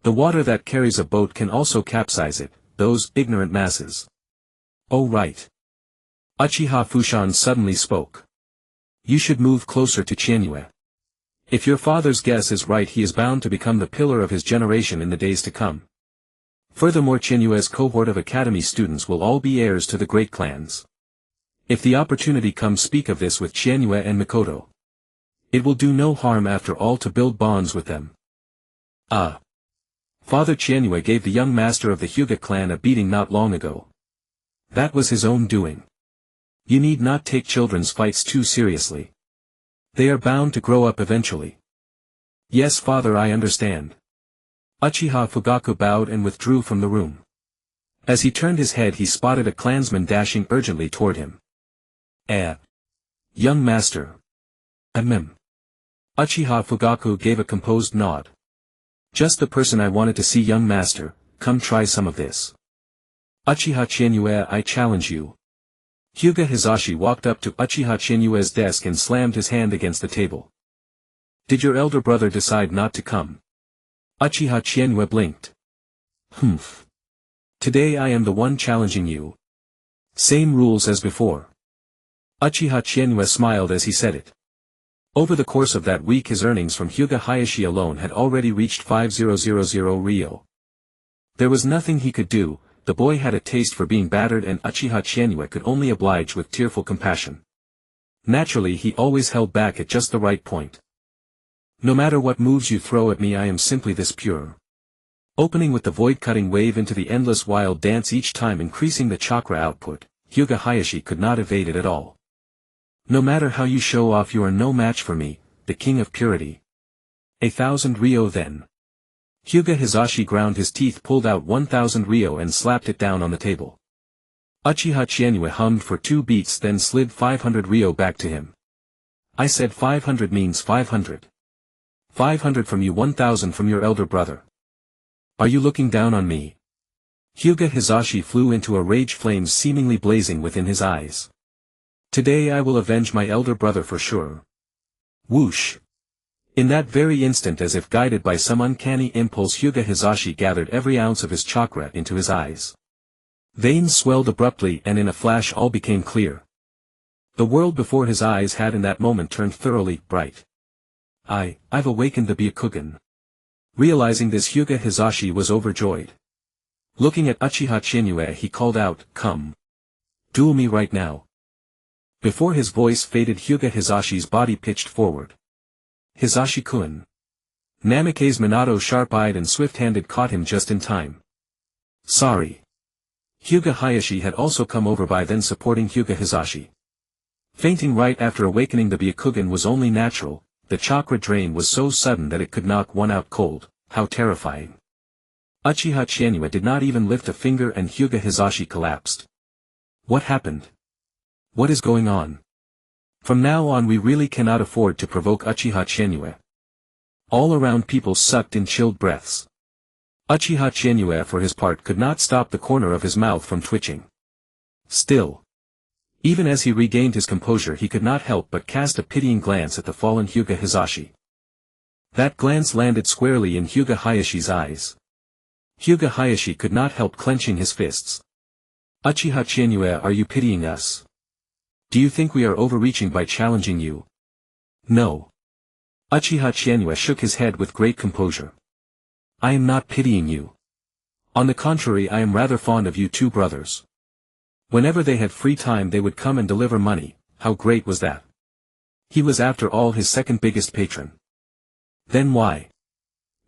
the water that carries a boat can also capsize it, those ignorant masses. Oh right. Uchiha Fushan suddenly spoke. You should move closer to Qianyue. If your father's guess is right, he is bound to become the pillar of his generation in the days to come. Furthermore, Qianyue's cohort of academy students will all be heirs to the great clans. If the opportunity comes, speak of this with Qianyue and Mikoto. It will do no harm after all to build bonds with them. Ah. Father, Qianyue gave the young master of the Hyuga clan a beating not long ago. That was his own doing. You need not take children's fights too seriously. They are bound to grow up eventually. Yes, father, I understand. Uchiha Fugaku bowed and withdrew from the room. As he turned his head, he spotted a clansman dashing urgently toward him. Young master. Uchiha Fugaku gave a composed nod. Just the person I wanted to see, young master, come try some of this. Uchiha Qianyue, I challenge you. Hyuga Hizashi walked up to Uchiha Qianyue's desk and slammed his hand against the table. Did your elder brother decide not to come? Uchiha Qianyue blinked. Humph. Today I am the one challenging you. Same rules as before. Uchiha Qianyue smiled as he said it. Over the course of that week his earnings from Hyuga Hayashi alone had already reached 5000 Ryo. There was nothing he could do. The boy had a taste for being battered, and Uchiha Qianyue could only oblige with tearful compassion. Naturally, he always held back at just the right point. No matter what moves you throw at me, I am simply this pure. Opening with the void-cutting wave into the endless wild dance, each time increasing the chakra output, Hyuga Hayashi could not evade it at all. No matter how you show off, you are no match for me, the king of purity. 1,000 ryo then. Hyuga Hizashi ground his teeth, pulled out 1,000 ryo and slapped it down on the table. Uchiha Chienue hummed for 2 beats, then slid 500 ryo back to him. I said 500 means 500. 500 from you, 1,000 from your elder brother. Are you looking down on me? Hyuga Hizashi flew into a rage, flames seemingly blazing within his eyes. Today I will avenge my elder brother for sure. Whoosh! In that very instant, as if guided by some uncanny impulse, Hyuga Hizashi gathered every ounce of his chakra into his eyes. Veins swelled abruptly, and in a flash all became clear. The world before his eyes had in that moment turned thoroughly bright. I've awakened the Byakugan. Realizing this, Hyuga Hizashi was overjoyed. Looking at Uchiha Chienue, he called out, "Come. Duel me right now." Before his voice faded, Hyuga Hizashi's body pitched forward. Hizashi-kun. Namikaze Minato, sharp-eyed and swift-handed, caught him just in time. Sorry. Hyuga Hayashi had also come over by then, supporting Hyuga Hizashi. Fainting right after awakening the Byakugan was only natural. The chakra drain was so sudden that it could knock one out cold. How terrifying. Uchiha Chienue did not even lift a finger and Hyuga Hizashi collapsed. What happened? What is going on? From now on we really cannot afford to provoke Uchiha Chienue. All around people sucked in chilled breaths. Uchiha Chienue for his part could not stop the corner of his mouth from twitching. Still. Even as he regained his composure, he could not help but cast a pitying glance at the fallen Hyuga Hizashi. That glance landed squarely in Hyuga Hayashi's eyes. Hyuga Hayashi could not help clenching his fists. Uchiha Chienue, are you pitying us? Do you think we are overreaching by challenging you? No. Uchiha Chienue shook his head with great composure. I am not pitying you. On the contrary, I am rather fond of you two brothers. Whenever they had free time they would come and deliver money. How great was that? He was after all his second biggest patron. Then why?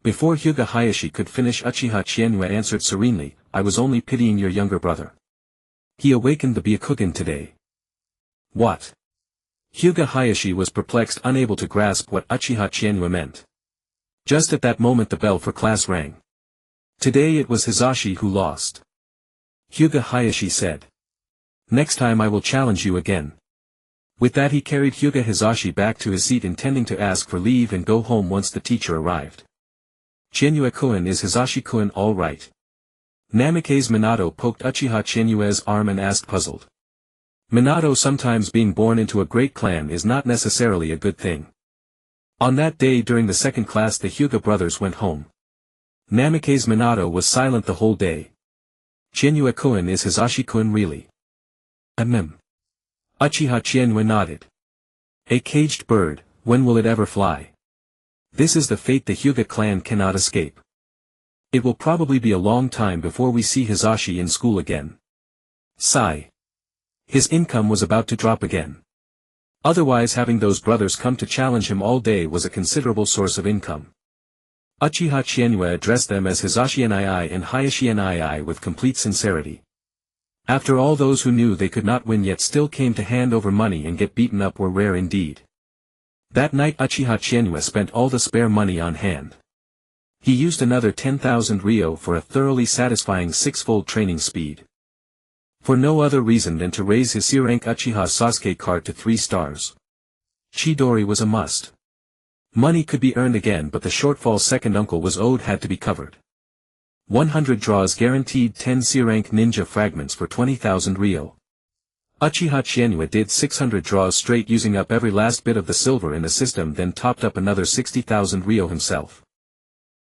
Before Hyuga Hayashi could finish, Uchiha Chienue answered serenely, I was only pitying your younger brother. He awakened the Byakugan today. What? Hyuga Hayashi was perplexed, unable to grasp what Uchiha Chienue meant. Just at that moment the bell for class rang. Today it was Hizashi who lost. Hyuga Hayashi said. Next time I will challenge you again. With that he carried Hyuga Hizashi back to his seat, intending to ask for leave and go home once the teacher arrived. Chienue-kun, is Hizashi-kun all right? Namikaze Minato poked Uchiha Chienue's arm and asked, puzzled. Minato, sometimes being born into a great clan is not necessarily a good thing. On that day during the second class the Hyuga brothers went home. Namikaze Minato was silent the whole day. Chienue-kun, is Hizashi-kun really? Uchiha Chienue nodded. A caged bird, when will it ever fly? This is the fate the Hyuga clan cannot escape. It will probably be a long time before we see Hizashi in school again. Sigh. His income was about to drop again. Otherwise, having those brothers come to challenge him all day was a considerable source of income. Uchiha Chienue addressed them as Hizashi nii and Hayashi nii with complete sincerity. After all, those who knew they could not win yet still came to hand over money and get beaten up were rare indeed. That night Uchiha Chienue spent all the spare money on hand. He used another 10,000 ryo for a thoroughly satisfying six-fold training speed. For no other reason than to raise his C-rank Uchiha Sasuke card to 3 stars. Chidori was a must. Money could be earned again, but the shortfall second uncle was owed had to be covered. 100 draws guaranteed 10 C-rank ninja fragments for 20,000 ryo. Uchiha Chienue did 600 draws straight, using up every last bit of the silver in the system, then topped up another 60,000 ryo himself.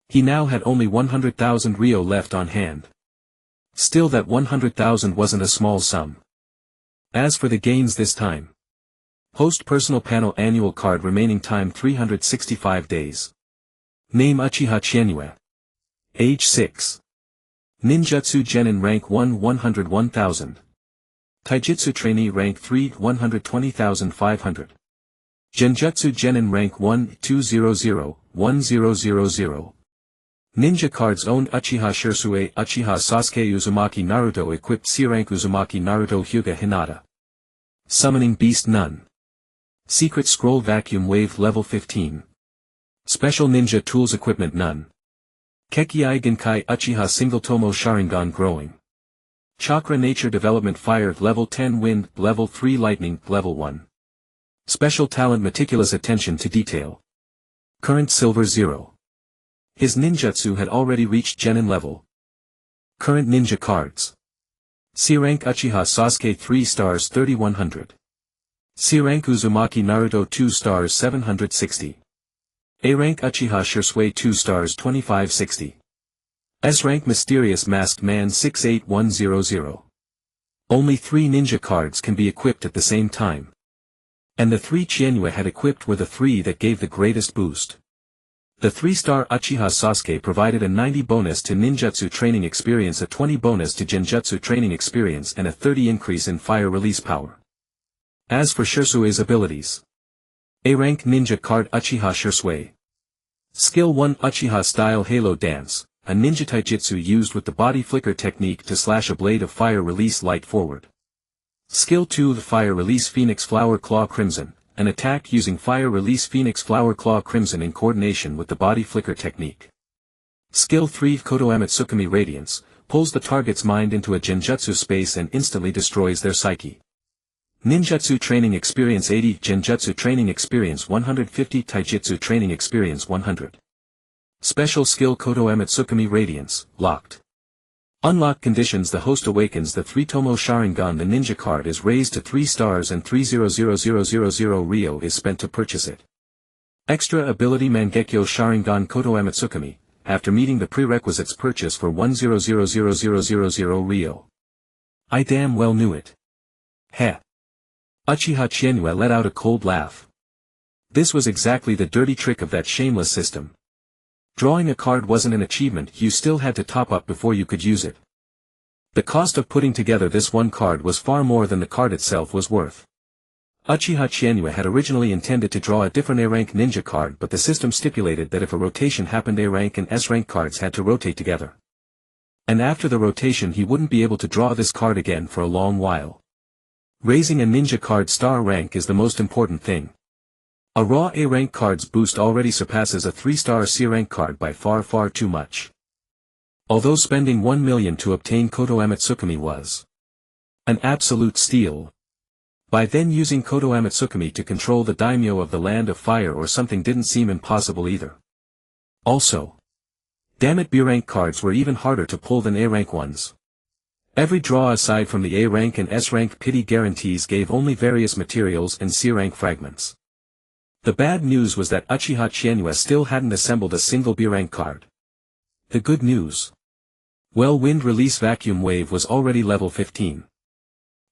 He now had only 100,000 ryo left on hand. Still, that 100,000 wasn't a small sum. As for the gains this time. Host personal panel annual card, remaining time 365 days. Name Uchiha Chienue. Age 6. Ninjutsu Genin rank 1 101,000. Taijutsu trainee rank 3 120,500. Genjutsu Genin rank 1 200 1000. Ninja cards owned Uchiha Shirsue Uchiha Sasuke Uzumaki Naruto equipped C-rank Uzumaki Naruto Hyuga Hinata. Summoning Beast Nun. Secret Scroll Vacuum Wave Level 15. Special Ninja Tools Equipment None. Kekiai Genkai Uchiha Single Tomo Sharingan Growing. Chakra Nature Development Fire Level 10 Wind Level 3 Lightning Level 1. Special Talent Meticulous Attention to Detail. Current Silver 0. His ninjutsu had already reached Genin level. Current ninja cards. C-rank Uchiha Sasuke 3 stars 3100. C-rank Uzumaki Naruto 2 stars 760. A-rank Uchiha Shirsue 2 stars 2560. S-rank Mysterious Masked Man 68100. Only 3 ninja cards can be equipped at the same time. And the 3 Chienue had equipped were the 3 that gave the greatest boost. The 3-star Uchiha Sasuke provided a 90 bonus to ninjutsu training experience, a 20 bonus to genjutsu training experience, and a 30 increase in fire release power. As for Shirsue's abilities. A-rank ninja card Uchiha Shirsue. Skill 1 Uchiha Style Halo Dance, a ninja taijutsu used with the body flicker technique to slash a blade of fire release light forward. Skill 2 The Fire Release Phoenix Flower Claw Crimson, an attack using Fire Release Phoenix Flower Claw Crimson in coordination with the body flicker technique. Skill 3 Kodo Amatsukami Radiance, pulls the target's mind into a genjutsu space and instantly destroys their psyche. Ninjutsu Training Experience 80 Genjutsu Training Experience 150 Taijutsu Training Experience 100. Special Skill Kodo Amatsukami Radiance, locked. Unlock conditions: the host awakens the 3-Tomo Sharingan. The ninja card is raised to 3 stars and 300,000 Ryo is spent to purchase it. Extra ability Mangekyo Sharingan Kodo Amatsukami, after meeting the prerequisites purchase for 100,000 Ryo. I damn well knew it. Heh. Uchiha Chienue let out a cold laugh. This was exactly the dirty trick of that shameless system. Drawing a card wasn't an achievement, you still had to top up before you could use it. The cost of putting together this one card was far more than the card itself was worth. Uchiha Chienue had originally intended to draw a different A-rank ninja card, but the system stipulated that if a rotation happened, A-rank and S-rank cards had to rotate together. And after the rotation he wouldn't be able to draw this card again for a long while. Raising a ninja card star rank is the most important thing. A raw A-rank card's boost already surpasses a 3-star C-rank card by far too much. Although spending 1 million to obtain Kodo Amatsukami was an absolute steal. By then using Kodo Amatsukami to control the daimyo of the Land of Fire or something didn't seem impossible either. Also, damn it, B-rank cards were even harder to pull than A-rank ones. Every draw aside from the A-rank and S-rank pity guarantees gave only various materials and C-rank fragments. The bad news was that Uchiha Chienue still hadn't assembled a single B-rank card. The good news. Well, Wind Release Vacuum Wave was already level 15.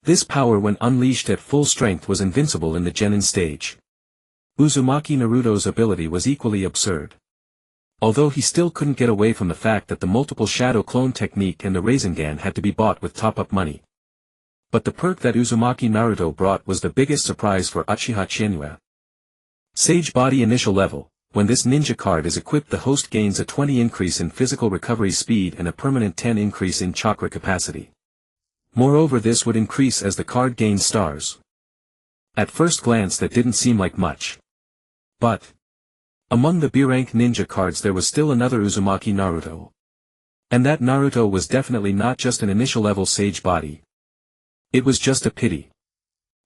This power when unleashed at full strength was invincible in the Genin stage. Uzumaki Naruto's ability was equally absurd. Although he still couldn't get away from the fact that the multiple shadow clone technique and the Rasengan had to be bought with top-up money. But the perk that Uzumaki Naruto brought was the biggest surprise for Uchiha Chienue. Sage Body Initial Level. When this ninja card is equipped, the host gains a 20 increase in physical recovery speed and a permanent 10 increase in chakra capacity. Moreover, this would increase as the card gains stars. At first glance that didn't seem like much. But among the B-rank ninja cards there was still another Uzumaki Naruto. And that Naruto was definitely not just an initial level Sage Body. It was just a pity.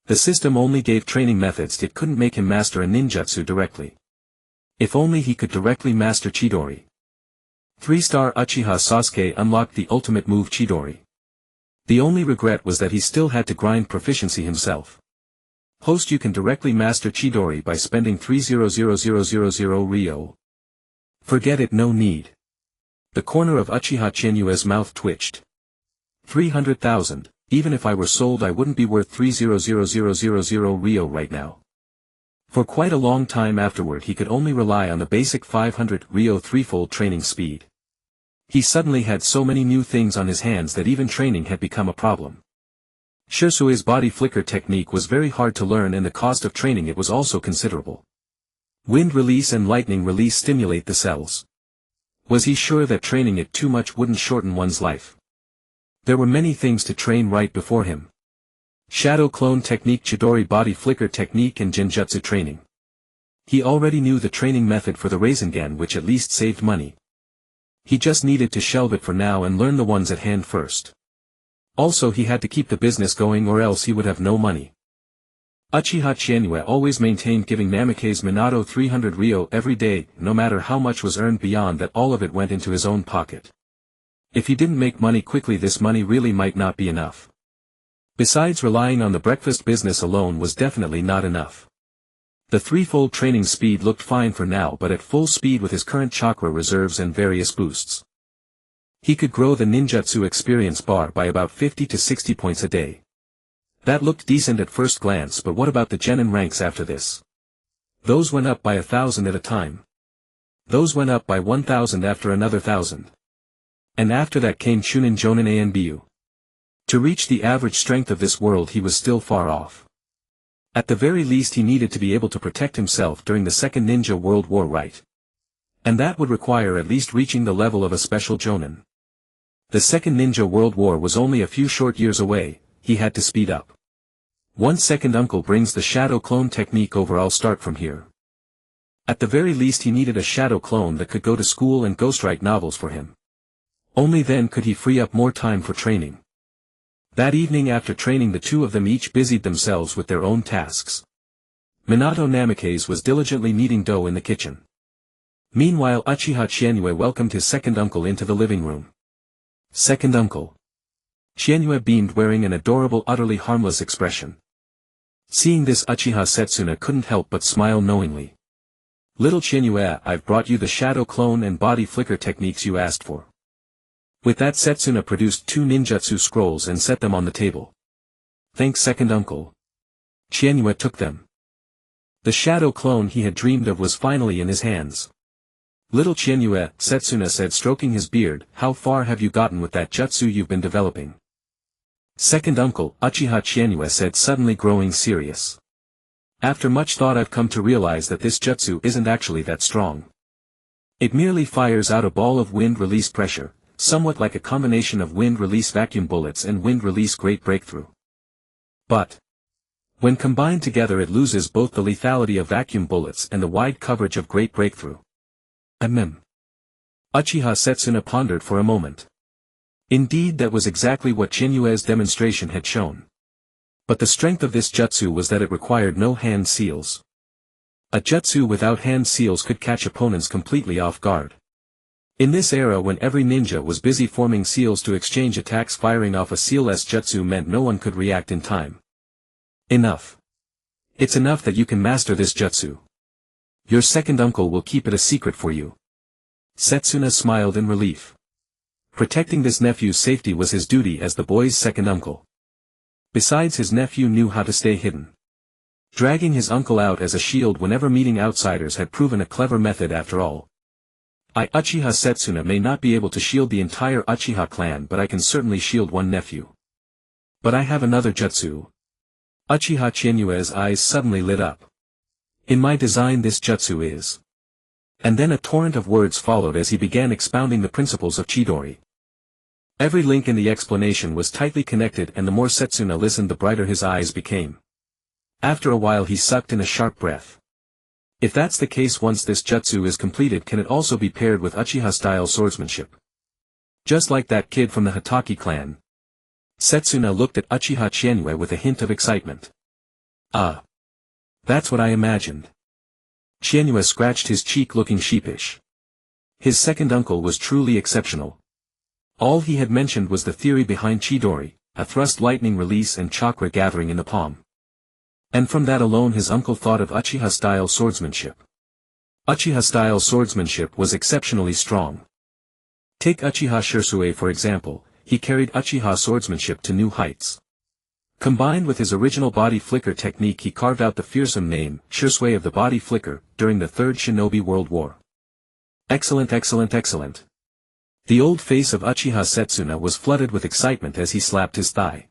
The system only gave training methods, it couldn't make him master a ninjutsu directly. If only he could directly master Chidori. 3-star Uchiha Sasuke unlocked the ultimate move Chidori. The only regret was that he still had to grind proficiency himself. Host, you can directly master Chidori by spending 300,000 Ryo. Forget it, no need. The corner of Uchiha Chienue's mouth twitched. 300,000. Even if I were sold I wouldn't be worth 300,000 Ryo right now. For quite a long time afterward he could only rely on the basic 500 Ryo threefold training speed. He suddenly had so many new things on his hands that even training had become a problem. Shirsue's body flicker technique was very hard to learn and the cost of training it was also considerable. Wind release and lightning release stimulate the cells. Was he sure that training it too much wouldn't shorten one's life? There were many things to train right before him. Shadow clone technique, Chidori body flicker technique, and Genjutsu training. He already knew the training method for the Rasengan, which at least saved money. He just needed to shelve it for now and learn the ones at hand first. Also, he had to keep the business going or else he would have no money. Uchiha Chienue always maintained giving Namikaze Minato 300 ryo every day, no matter how much was earned beyond that, all of it went into his own pocket. If he didn't make money quickly, this money really might not be enough. Besides, relying on the breakfast business alone was definitely not enough. The threefold training speed looked fine for now, but at full speed with his current chakra reserves and various boosts, he could grow the ninjutsu experience bar by about 50 to 60 points a day. That looked decent at first glance, but what about the genin ranks after this? Those went up by 1,000 at a time. Those went up by 1,000 after another 1,000. And after that came Chunin Jonin Anbu. To reach the average strength of this world he was still far off. At the very least he needed to be able to protect himself during the Second Ninja World War, right? And that would require at least reaching the level of a special Jonin. The Second Ninja World War was only a few short years away, he had to speed up. Once second uncle brings the shadow clone technique over, I'll start from here. At the very least he needed a shadow clone that could go to school and ghostwrite novels for him. Only then could he free up more time for training. That evening, after training, the two of them each busied themselves with their own tasks. Minato Namikaze was diligently kneading dough in the kitchen. Meanwhile, Uchiha Chienue welcomed his second uncle into the living room. Second uncle. Chienue beamed, wearing an adorable, utterly harmless expression. Seeing this, Uchiha Setsuna couldn't help but smile knowingly. Little Chienue, I've brought you the shadow clone and body flicker techniques you asked for. With that, Setsuna produced 2 ninjutsu scrolls and set them on the table. Thanks, second uncle. Chienue took them. The shadow clone he had dreamed of was finally in his hands. Little Chienue, Setsuna said, stroking his beard, how far have you gotten with that jutsu you've been developing? Second uncle, Uchiha Chienue said, suddenly growing serious. After much thought, I've come to realize that this jutsu isn't actually that strong. It merely fires out a ball of wind release pressure, somewhat like a combination of wind release vacuum bullets and wind release great breakthrough. But when combined together, it loses both the lethality of vacuum bullets and the wide coverage of great breakthrough. Uchiha Setsuna pondered for a moment. Indeed, that was exactly what Chinue's demonstration had shown. But the strength of this jutsu was that it required no hand seals. A jutsu without hand seals could catch opponents completely off guard. In this era, when every ninja was busy forming seals to exchange attacks, firing off a sealless jutsu meant no one could react in time. Enough. It's enough that you can master this jutsu. Your second uncle will keep it a secret for you. Setsuna smiled in relief. Protecting this nephew's safety was his duty as the boy's second uncle. Besides, his nephew knew how to stay hidden. Dragging his uncle out as a shield whenever meeting outsiders had proven a clever method after all. Uchiha Setsuna may not be able to shield the entire Uchiha clan, but I can certainly shield one nephew. But I have another jutsu. Uchiha Chienue's eyes suddenly lit up. In my design, this jutsu is. And then a torrent of words followed as he began expounding the principles of Chidori. Every link in the explanation was tightly connected, and the more Setsuna listened, the brighter his eyes became. After a while he sucked in a sharp breath. If that's the case, once this jutsu is completed, can it also be paired with Uchiha-style swordsmanship? Just like that kid from the Hitaki clan. Setsuna looked at Uchiha Chienue with a hint of excitement. Ah. That's what I imagined. Chienue scratched his cheek, looking sheepish. His second uncle was truly exceptional. All he had mentioned was the theory behind Chidori, a thrust lightning release and chakra gathering in the palm. And from that alone his uncle thought of Uchiha-style swordsmanship. Uchiha-style swordsmanship was exceptionally strong. Take Uchiha Shirsue for example, he carried Uchiha swordsmanship to new heights. Combined with his original body flicker technique, he carved out the fearsome name, Shirsue of the body flicker, during the Third Shinobi World War. Excellent, excellent, excellent. The old face of Uchiha Setsuna was flooded with excitement as he slapped his thigh.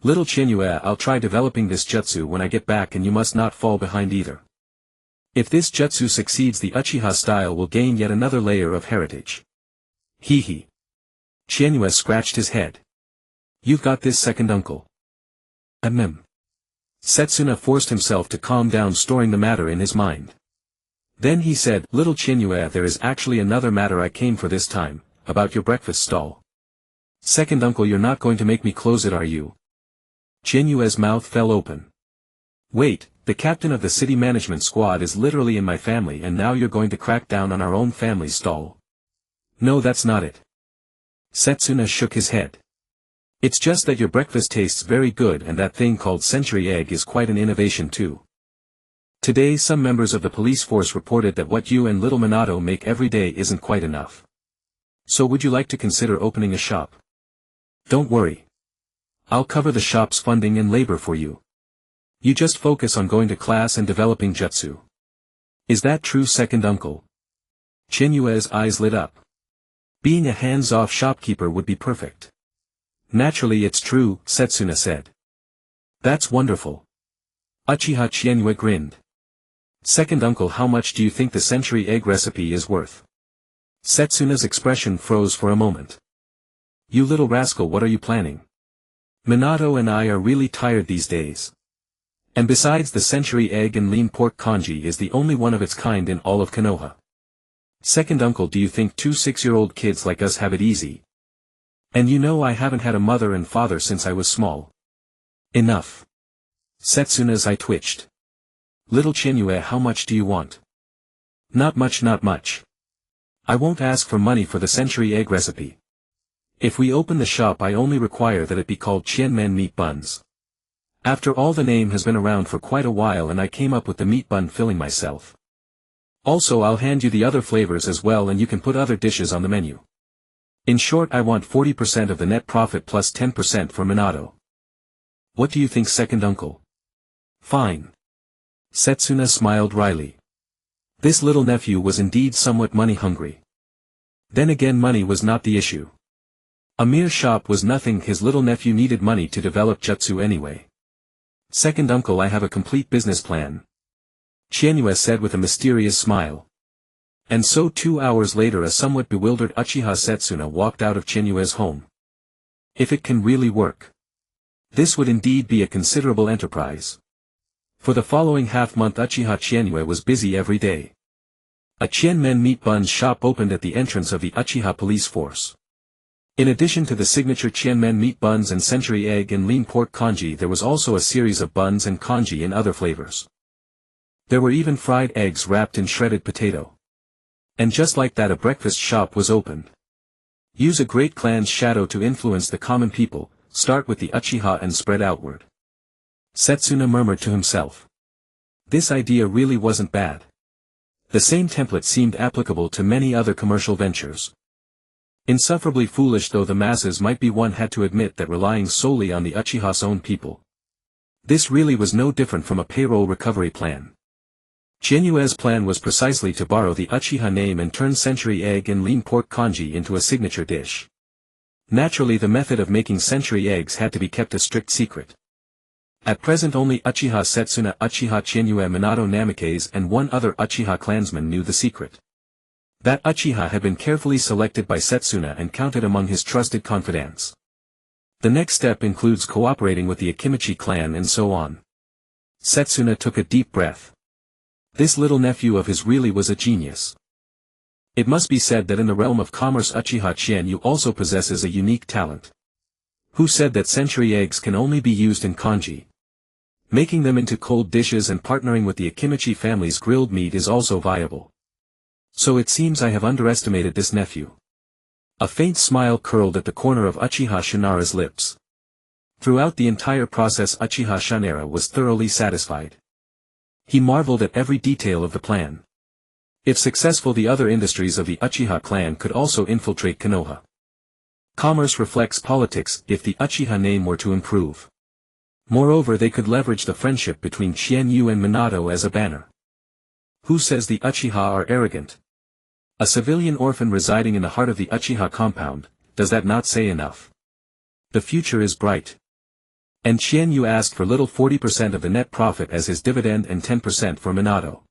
Little Chienue, I'll try developing this jutsu when I get back, and you must not fall behind either. If this jutsu succeeds, the Uchiha style will gain yet another layer of heritage. Hee hee. Qianyue scratched his head. You've got this, second uncle. Setsuna forced himself to calm down, storing the matter in his mind. Then he said, Little Qianyue, there is actually another matter I came for this time, about your breakfast stall. Second uncle, you're not going to make me close it, are you? Qianyue's mouth fell open. Wait, the captain of the city management squad is literally in my family, and now you're going to crack down on our own family stall? No, that's not it. Setsuna shook his head. It's just that your breakfast tastes very good, and that thing called century egg is quite an innovation too. Today some members of the police force reported that what you and little Minato make every day isn't quite enough. So would you like to consider opening a shop? Don't worry. I'll cover the shop's funding and labor for you. You just focus on going to class and developing jutsu. Is that true, second uncle? Qianyue's eyes lit up. Being a hands-off shopkeeper would be perfect. Naturally it's true, Setsuna said. That's wonderful. Uchiha Qianyue grinned. Second uncle, how much do you think the century egg recipe is worth? Setsuna's expression froze for a moment. You little rascal, what are you planning? Minato and I are really tired these days. And besides, the century egg and lean pork congee is the only one of its kind in all of Konoha. Second uncle, do you think 2 6-year-old kids like us have it easy? And you know I haven't had a mother and father since I was small. Enough. Setsuna's eye twitched. Little Qianyue, how much do you want? Not much, not much. I won't ask for money for the century egg recipe. If we open the shop, I only require that it be called Qianmen meat buns. After all, the name has been around for quite a while and I came up with the meat bun filling myself. Also, I'll hand you the other flavors as well, and you can put other dishes on the menu. In short, I want 40% of the net profit plus 10% for Minato. What do you think, second uncle? Fine. Setsuna smiled wryly. This little nephew was indeed somewhat money-hungry. Then again, money was not the issue. A mere shop was nothing, his little nephew needed money to develop jutsu anyway. Second uncle, I have a complete business plan. Qianyue said with a mysterious smile. And so 2 hours later a somewhat bewildered Uchiha Setsuna walked out of Qianyue's home. If it can really work. This would indeed be a considerable enterprise. For the following half-month Uchiha Qianyue was busy every day. A Qianmen meat buns shop opened at the entrance of the Uchiha police force. In addition to the signature Qianmen meat buns and century egg and lean pork congee, there was also a series of buns and congee in other flavors. There were even fried eggs wrapped in shredded potato. And just like that, a breakfast shop was opened. Use a great clan's shadow to influence the common people, start with the Uchiha and spread outward. Setsuna murmured to himself. This idea really wasn't bad. The same template seemed applicable to many other commercial ventures. Insufferably foolish though the masses might be, one had to admit that relying solely on the Uchiha's own people. This really was no different from a payroll recovery plan. Qianyue's plan was precisely to borrow the Uchiha name and turn century egg and lean pork congee into a signature dish. Naturally, the method of making century eggs had to be kept a strict secret. At present only Uchiha Setsuna, Uchiha Qianyue, Minato Namikaze and one other Uchiha clansman knew the secret. That Uchiha had been carefully selected by Setsuna and counted among his trusted confidants. The next step includes cooperating with the Akimichi clan and so on. Setsuna took a deep breath. This little nephew of his really was a genius. It must be said that in the realm of commerce Uchiha Qianyu also possesses a unique talent. Who said that century eggs can only be used in congee? Making them into cold dishes and partnering with the Akimichi family's grilled meat is also viable. So it seems I have underestimated this nephew. A faint smile curled at the corner of Uchiha Shinara's lips. Throughout the entire process Uchiha Shinara was thoroughly satisfied. He marveled at every detail of the plan. If successful, the other industries of the Uchiha clan could also infiltrate Konoha. Commerce reflects politics if the Uchiha name were to improve. Moreover, they could leverage the friendship between Qianyu and Minato as a banner. Who says the Uchiha are arrogant? A civilian orphan residing in the heart of the Uchiha compound, does that not say enough? The future is bright. And Qianyu asked for little 40% of the net profit as his dividend and 10% for Minato.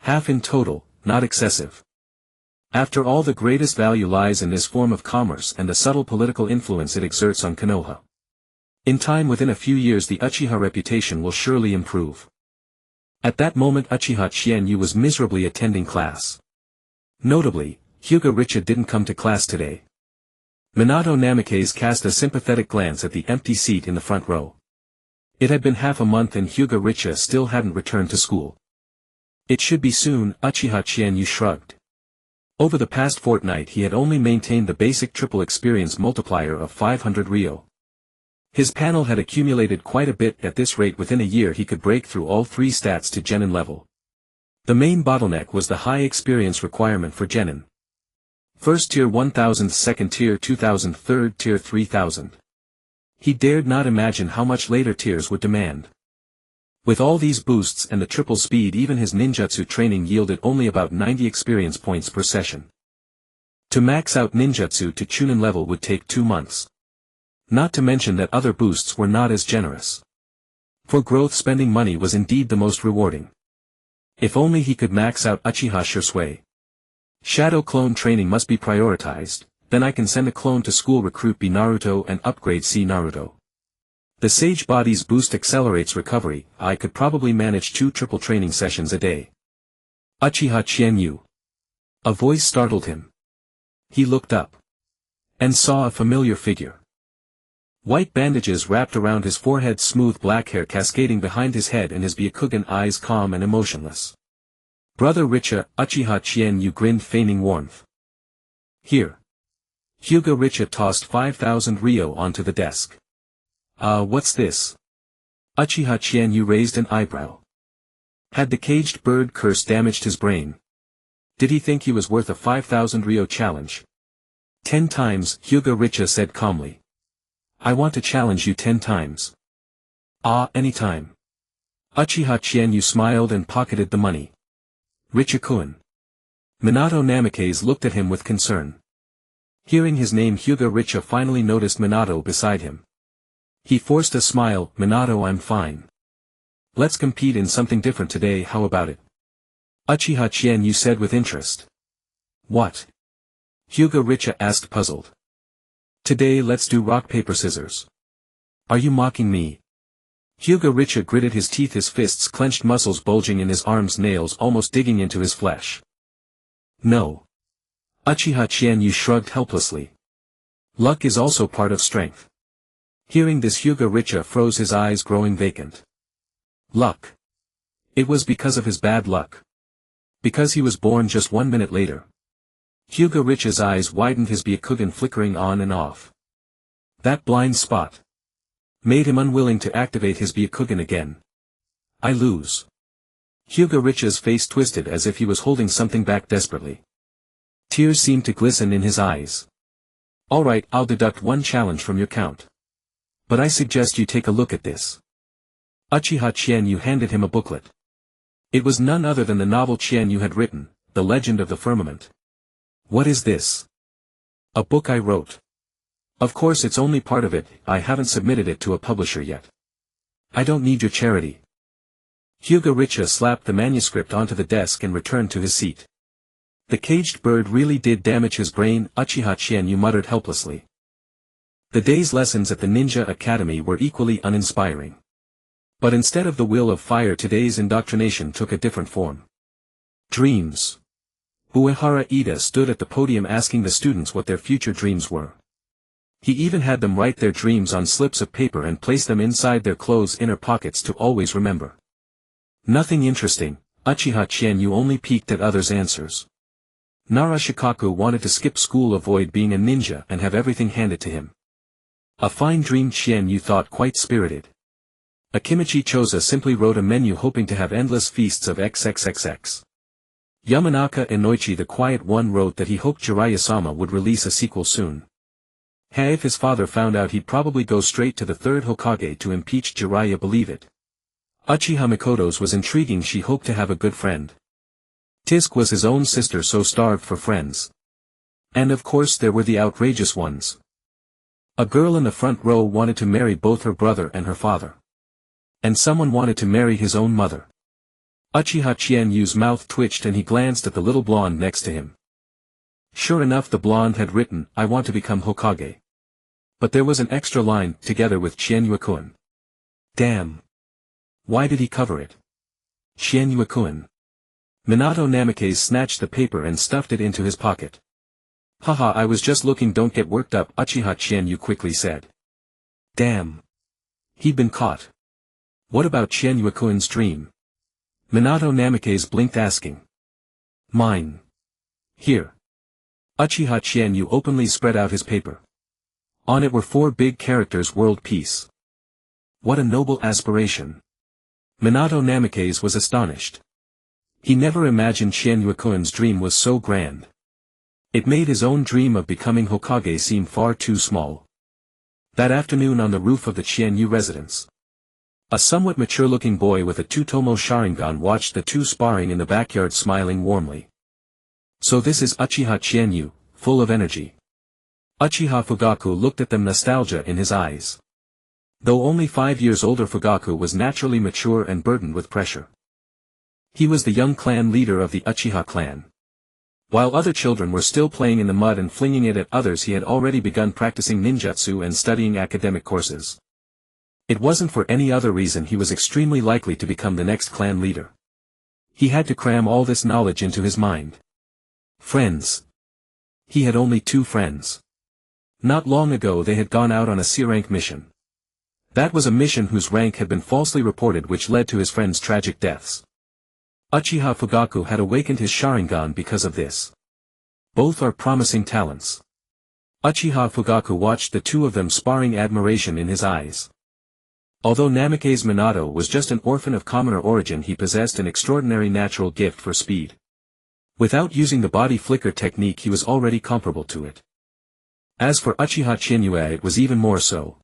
Half in total, not excessive. After all, the greatest value lies in this form of commerce and the subtle political influence it exerts on Konoha. In time, within a few years, the Uchiha reputation will surely improve. At that moment Uchiha Chienyu was miserably attending class. Notably, Hyuga Richa didn't come to class today. Minato Namikaze cast a sympathetic glance at the empty seat in the front row. It had been half a month and Hyuga Richa still hadn't returned to school. It should be soon, Uchiha Chienyu shrugged. Over the past fortnight he had only maintained the basic triple experience multiplier of 500 Ryo. His panel had accumulated quite a bit. At this rate, within a year he could break through all three stats to genin level. The main bottleneck was the high experience requirement for genin. First tier 1000, second tier 2000, third tier 3000. He dared not imagine how much later tiers would demand. With all these boosts and the triple speed, even his ninjutsu training yielded only about 90 experience points per session. To max out ninjutsu to chunin level would take 2 months. Not to mention that other boosts were not as generous. For growth, spending money was indeed the most rewarding. If only he could max out Uchiha Shursui. Shadow clone training must be prioritized, then I can send a clone to school, recruit B Naruto and upgrade C Naruto. The Sage Body's boost accelerates recovery. I could probably manage 2 triple training sessions a day. Uchiha Chienyu. A voice startled him. He looked up. And saw a familiar figure. White bandages wrapped around his forehead, smooth black hair cascading behind his head, and his Byakugan eyes calm and emotionless. Brother Richa. Uchiha Chienyu grinned, feigning warmth. Here. Hyuga Richa tossed 5,000 Ryo onto the desk. What's this? Uchiha Chienyu raised an eyebrow. Had the caged bird curse damaged his brain? Did he think he was worth a 5,000 Ryo challenge? 10 times, Hyuga Richa said calmly. I want to challenge you 10 times. Anytime. Uchiha Chienyu smiled and pocketed the money. Richa-kun. Minato Namikaze looked at him with concern. Hearing his name, Hyuga Richa finally noticed Minato beside him. He forced a smile. Minato, I'm fine. Let's compete in something different today, how about it? Uchiha Chienyu said with interest. What? Hyuga Richa asked, puzzled. Today let's do rock paper scissors. Are you mocking me? Hyuga Richa gritted his teeth, his fists clenched, muscles bulging in his arms, nails almost digging into his flesh. No. Uchiha Chienyu shrugged helplessly. Luck is also part of strength. Hearing this, Hyuga Richa froze, his eyes growing vacant. Luck. It was because of his bad luck. Because he was born just 1 minute later. Hyuga Richa's eyes widened, his Byakugan flickering on and off. That blind spot made him unwilling to activate his Byakugan again. I lose. Hyuga Richa's face twisted as if he was holding something back desperately. Tears seemed to glisten in his eyes. Alright, I'll deduct 1 challenge from your count. But I suggest you take a look at this. Uchiha Chienyu handed him a booklet. It was none other than the novel Chienyu had written, The Legend of the Firmament. What is this? A book I wrote. Of course it's only part of it, I haven't submitted it to a publisher yet. I don't need your charity. Hyuga Richa slapped the manuscript onto the desk and returned to his seat. The caged bird really did damage his brain, Uchiha Chienyu muttered helplessly. The day's lessons at the Ninja Academy were equally uninspiring. But instead of the will of fire, today's indoctrination took a different form. Dreams. Uehara Ida stood at the podium asking the students what their future dreams were. He even had them write their dreams on slips of paper and place them inside their clothes' inner pockets to always remember. Nothing interesting, Uchiha Chienyu only peeked at others' answers. Nara Shikaku wanted to skip school, avoid being a ninja, and have everything handed to him. A fine dream, Chienyu thought, quite spirited. Akimichi Choza simply wrote a menu hoping to have endless feasts of XXXX. Yamanaka Inoichi, the quiet one, wrote that he hoped Jiraiya-sama would release a sequel soon. If his father found out, he'd probably go straight to the third Hokage to impeach Jiraiya, believe it. Uchiha Mikoto's was intriguing, she hoped to have a good friend. Tisk was his own sister, so starved for friends. And of course there were the outrageous ones. A girl in the front row wanted to marry both her brother and her father. And someone wanted to marry his own mother. Uchiha Chianyu's mouth twitched and he glanced at the little blonde next to him. Sure enough, the blonde had written, "I want to become Hokage." But there was an extra line, together with Chianyue-kun. Damn. Why did he cover it? Chianyue-kun. Minato Namikaze snatched the paper and stuffed it into his pocket. Haha, I was just looking, don't get worked up, Uchiha Chianyu quickly said. Damn. He'd been caught. What about Chianyue-kun's dream? Minato Namikaze blinked asking. Mine. Here. Uchiha Chianyu openly spread out his paper. On it were 4 big characters: world peace. What a noble aspiration. Minato Namikaze was astonished. He never imagined Chianyue-kun's dream was so grand. It made his own dream of becoming Hokage seem far too small. That afternoon on the roof of the Chianyu residence, a somewhat mature-looking boy with a Tutomo Sharingan watched the two sparring in the backyard, smiling warmly. So this is Uchiha Chianyu, full of energy. Uchiha Fugaku looked at them, nostalgia in his eyes. Though only 5 years older, Fugaku was naturally mature and burdened with pressure. He was the young clan leader of the Uchiha clan. While other children were still playing in the mud and flinging it at others, he had already begun practicing ninjutsu and studying academic courses. It wasn't for any other reason, he was extremely likely to become the next clan leader. He had to cram all this knowledge into his mind. Friends. He had only 2 friends. Not long ago they had gone out on a C-rank mission. That was a mission whose rank had been falsely reported, which led to his friends' tragic deaths. Uchiha Fugaku had awakened his Sharingan because of this. Both are promising talents. Uchiha Fugaku watched the 2 of them sparring, admiration in his eyes. Although Namikaze Minato was just an orphan of commoner origin, he possessed an extraordinary natural gift for speed. Without using the body flicker technique, he was already comparable to it. As for Uchiha Chinyue, it was even more so.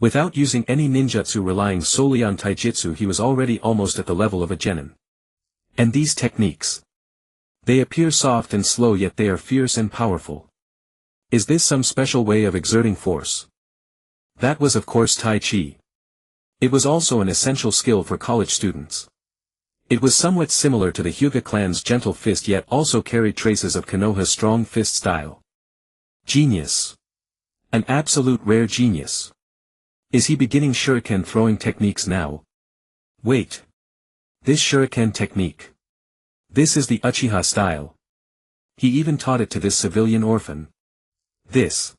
Without using any ninjutsu, relying solely on taijutsu, he was already almost at the level of a genin. And these techniques. They appear soft and slow, yet they are fierce and powerful. Is this some special way of exerting force? That was of course Tai Chi. It was also an essential skill for college students. It was somewhat similar to the Hyuga clan's gentle fist, yet also carried traces of Konoha's strong fist style. Genius. An absolute rare genius. Is he beginning shuriken throwing techniques now? Wait. This shuriken technique. This is the Uchiha style. He even taught it to this civilian orphan. This.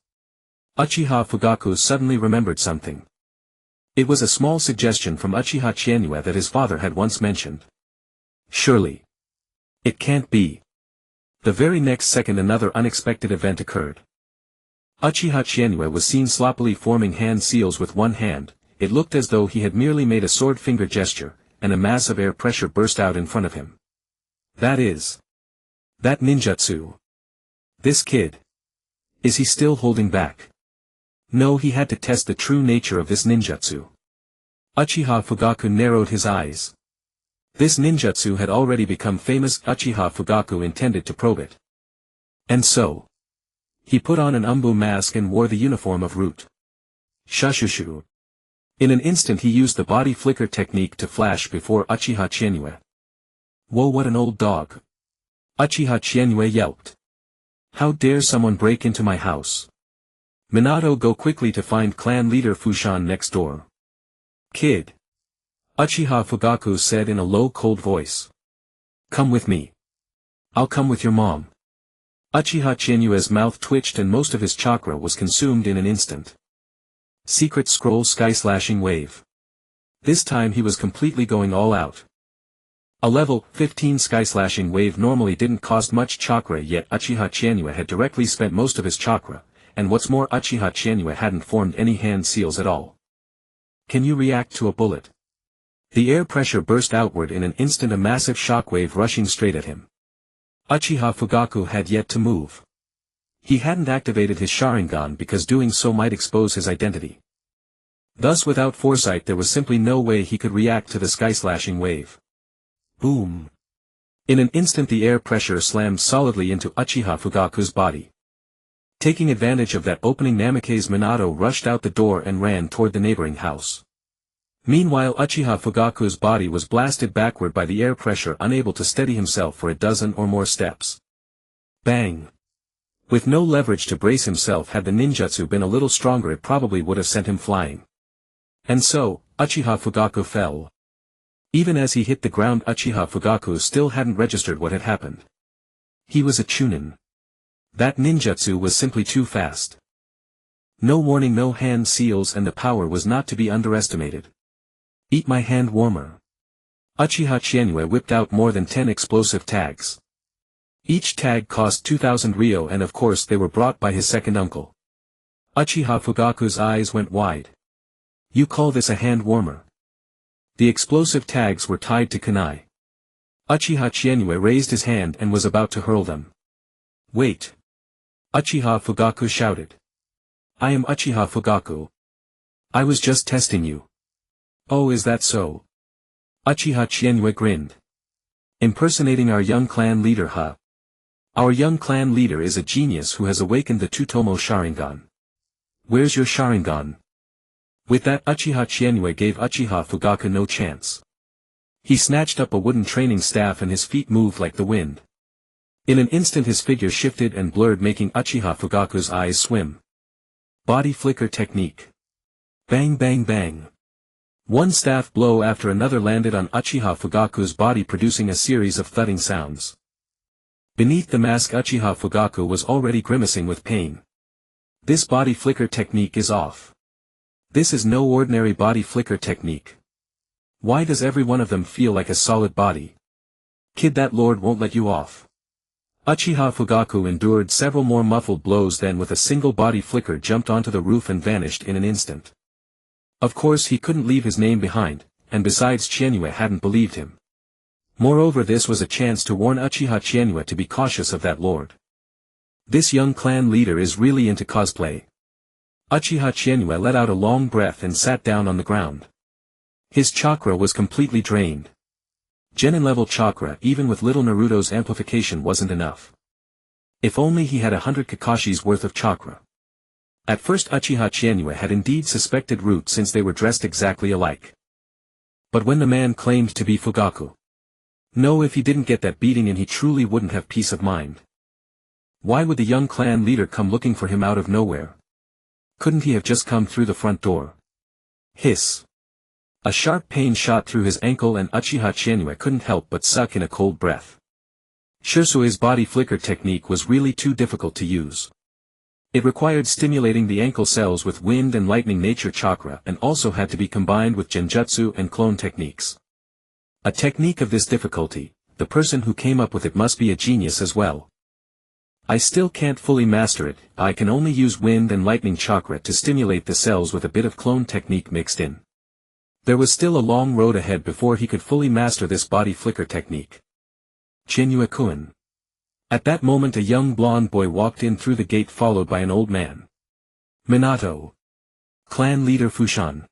Uchiha Fugaku suddenly remembered something. It was a small suggestion from Uchiha Chianyue that his father had once mentioned. Surely. It can't be. The very next second another unexpected event occurred. Uchiha Chianyue was seen sloppily forming hand seals with one hand. It looked as though he had merely made a sword finger gesture, and a mass of air pressure burst out in front of him. That ninjutsu. This kid. Is he still holding back? No, he had to test the true nature of this ninjutsu. Uchiha Fugaku narrowed his eyes. This ninjutsu had already become famous. Uchiha Fugaku intended to probe it. And so. He put on an umbu mask and wore the uniform of Root. Shashushu. In an instant he used the body flicker technique to flash before Uchiha Chianyue. Whoa, what an old dog. Uchiha Chianyue yelped. How dare someone break into my house? Minato, go quickly to find clan leader Fushan next door. Kid. Uchiha Fugaku said in a low, cold voice. Come with me. I'll come with your mom. Uchiha Chianyue's mouth twitched and most of his chakra was consumed in an instant. Secret scroll sky slashing wave. This time he was completely going all out. A level 15 sky slashing wave normally didn't cost much chakra, yet Uchiha Chianyue had directly spent most of his chakra, and what's more, Uchiha Chianyue hadn't formed any hand seals at all. Can you react to a bullet? The air pressure burst outward in an instant, a massive shockwave rushing straight at him. Uchiha Fugaku had yet to move. He hadn't activated his Sharingan because doing so might expose his identity. Thus without foresight there was simply no way he could react to the sky-slashing wave. Boom! In an instant the air pressure slammed solidly into Uchiha Fugaku's body. Taking advantage of that opening, Namikaze Minato rushed out the door and ran toward the neighboring house. Meanwhile Uchiha Fugaku's body was blasted backward by the air pressure, unable to steady himself for a dozen or more steps. Bang! With no leverage to brace himself, had the ninjutsu been a little stronger, it probably would have sent him flying. And so, Uchiha Fugaku fell. Even as he hit the ground, Uchiha Fugaku still hadn't registered what had happened. He was a chunin. That ninjutsu was simply too fast. No warning, no hand seals, and the power was not to be underestimated. Eat my hand warmer. Uchiha Chienue whipped out more than 10 explosive tags. Each tag cost 2,000 ryo, and of course they were brought by his second uncle. Uchiha Fugaku's eyes went wide. You call this a hand warmer? The explosive tags were tied to kunai. Uchiha Chienue raised his hand and was about to hurl them. Wait! Uchiha Fugaku shouted. I am Uchiha Fugaku. I was just testing you. Oh, is that so? Uchiha Chienue grinned. Impersonating our young clan leader, huh? Our young clan leader is a genius who has awakened the Tutomo Sharingan. Where's your Sharingan? With that, Uchiha Chienue gave Uchiha Fugaku no chance. He snatched up a wooden training staff and his feet moved like the wind. In an instant his figure shifted and blurred, making Uchiha Fugaku's eyes swim. Body flicker technique. Bang bang bang. One staff blow after another landed on Uchiha Fugaku's body, producing a series of thudding sounds. Beneath the mask, Uchiha Fugaku was already grimacing with pain. This body flicker technique is off. This is no ordinary body flicker technique. Why does every one of them feel like a solid body? Kid, that lord won't let you off. Uchiha Fugaku endured several more muffled blows, then with a single body flicker jumped onto the roof and vanished in an instant. Of course he couldn't leave his name behind, and besides Chienue hadn't believed him. Moreover, this was a chance to warn Uchiha Chienue to be cautious of that lord. This young clan leader is really into cosplay. Uchiha Chienue let out a long breath and sat down on the ground. His chakra was completely drained. Genin level chakra, even with little Naruto's amplification, wasn't enough. If only he had 100 Kakashi's worth of chakra. At first Uchiha Chienue had indeed suspected Root, since they were dressed exactly alike. But when the man claimed to be Fugaku. No, if he didn't get that beating in, he truly wouldn't have peace of mind. Why would the young clan leader come looking for him out of nowhere? Couldn't he have just come through the front door? Hiss. A sharp pain shot through his ankle and Uchiha Chienue couldn't help but suck in a cold breath. Shursui's body flicker technique was really too difficult to use. It required stimulating the ankle cells with wind and lightning nature chakra, and also had to be combined with genjutsu and clone techniques. A technique of this difficulty, the person who came up with it must be a genius as well. I still can't fully master it. I can only use wind and lightning chakra to stimulate the cells with a bit of clone technique mixed in. There was still a long road ahead before he could fully master this body flicker technique. Chienue-kun. At that moment a young blonde boy walked in through the gate, followed by an old man. Minato. Clan leader Fushan.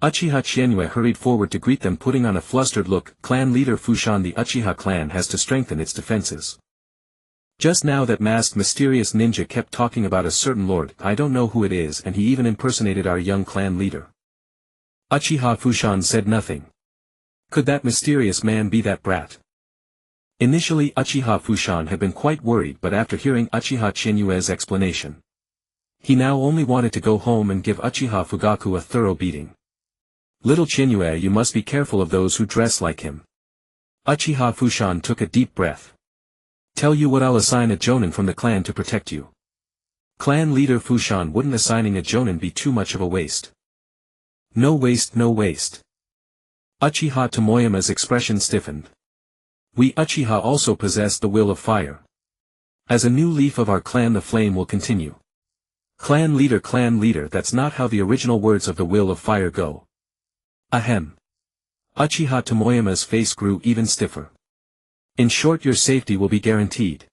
Uchiha Chienue hurried forward to greet them, putting on a flustered look. Clan leader Fushan, the Uchiha clan has to strengthen its defenses. Just now that masked mysterious ninja kept talking about a certain lord, I don't know who it is, and he even impersonated our young clan leader. Uchiha Fushan said nothing. Could that mysterious man be that brat? Initially Uchiha Fushan had been quite worried, but after hearing Uchiha Chienue's explanation, he now only wanted to go home and give Uchiha Fugaku a thorough beating. Little Chienue, you must be careful of those who dress like him. Uchiha Fushan took a deep breath. Tell you what, I'll assign a jonin from the clan to protect you. Clan leader Fushan, wouldn't assigning a jonin be too much of a waste? No waste, no waste. Uchiha Tomoyama's expression stiffened. We Uchiha also possess the will of fire. As a new leaf of our clan the flame will continue. Clan leader, that's not how the original words of the will of fire go. Ahem. Uchiha Tomoyama's face grew even stiffer. In short, your safety will be guaranteed.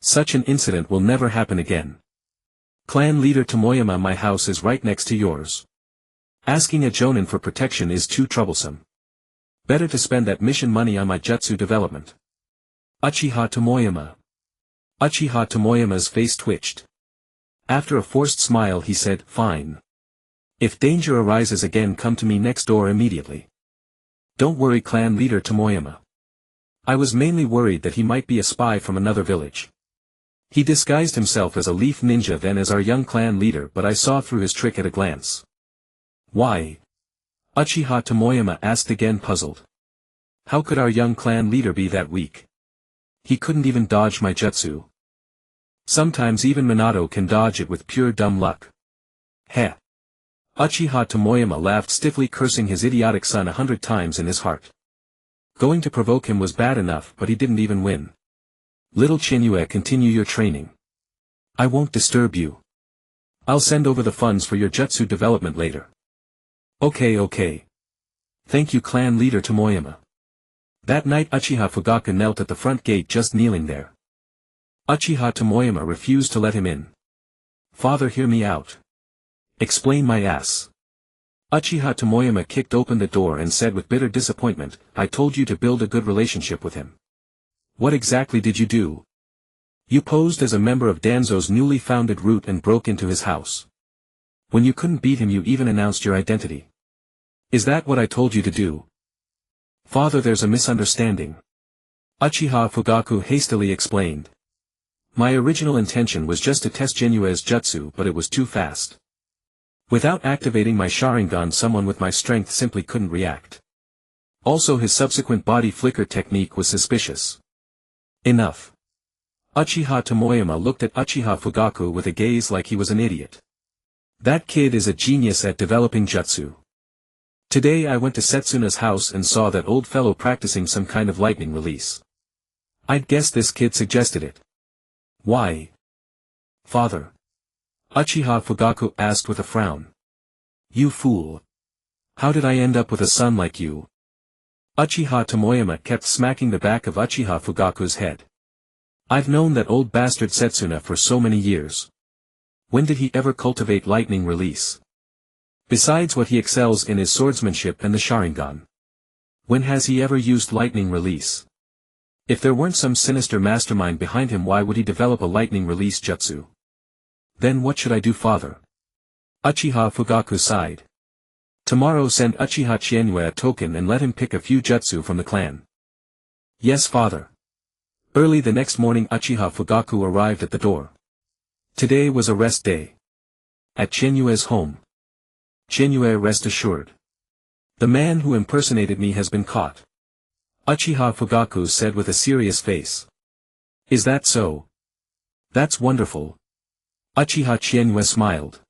Such an incident will never happen again. Clan leader Tomoyama, my house is right next to yours. Asking a jonin for protection is too troublesome. Better to spend that mission money on my jutsu development. Uchiha Tomoyama. Uchiha Tomoyama's face twitched. After a forced smile he said, fine. If danger arises again, come to me next door immediately. Don't worry, clan leader Tomoyama. I was mainly worried that he might be a spy from another village. He disguised himself as a leaf ninja then as our young clan leader, but I saw through his trick at a glance. Why? Uchiha Tomoyama asked again, puzzled. How could our young clan leader be that weak? He couldn't even dodge my jutsu. Sometimes even Minato can dodge it with pure dumb luck. Heh. Uchiha Tomoyama laughed stiffly, cursing his idiotic son 100 times in his heart. Going to provoke him was bad enough, but he didn't even win. Little Chinyue, continue your training. I won't disturb you. I'll send over the funds for your jutsu development later. Okay. Thank you, clan leader Tomoyama. That night Uchiha Fugaku knelt at the front gate, just kneeling there. Uchiha Tomoyama refused to let him in. Father, hear me out. Explain my ass. Uchiha Tomoyama kicked open the door and said with bitter disappointment, I told you to build a good relationship with him. What exactly did you do? You posed as a member of Danzo's newly founded root and broke into his house. When you couldn't beat him, you even announced your identity. Is that what I told you to do? Father, there's a misunderstanding. Uchiha Fugaku hastily explained. My original intention was just to test Jinyue's jutsu, but it was too fast. Without activating my Sharingan, someone with my strength simply couldn't react. Also, his subsequent body flicker technique was suspicious. Enough. Uchiha Tomoyama looked at Uchiha Fugaku with a gaze like he was an idiot. That kid is a genius at developing jutsu. Today I went to Setsuna's house and saw that old fellow practicing some kind of lightning release. I'd guess this kid suggested it. Why? Father. Uchiha Fugaku asked with a frown. You fool. How did I end up with a son like you? Uchiha Tomoyama kept smacking the back of Uchiha Fugaku's head. I've known that old bastard Setsuna for so many years. When did he ever cultivate lightning release? Besides what he excels in is swordsmanship and the Sharingan. When has he ever used lightning release? If there weren't some sinister mastermind behind him, why would he develop a lightning release jutsu? Then what should I do, father? Uchiha Fugaku sighed. Tomorrow send Uchiha Chinyue a token and let him pick a few jutsu from the clan. Yes, father. Early the next morning Uchiha Fugaku arrived at the door. Today was a rest day. At Chinyue's home. Chinyue, rest assured. The man who impersonated me has been caught. Uchiha Fugaku said with a serious face. Is that so? That's wonderful. Uchiha Chinyue smiled.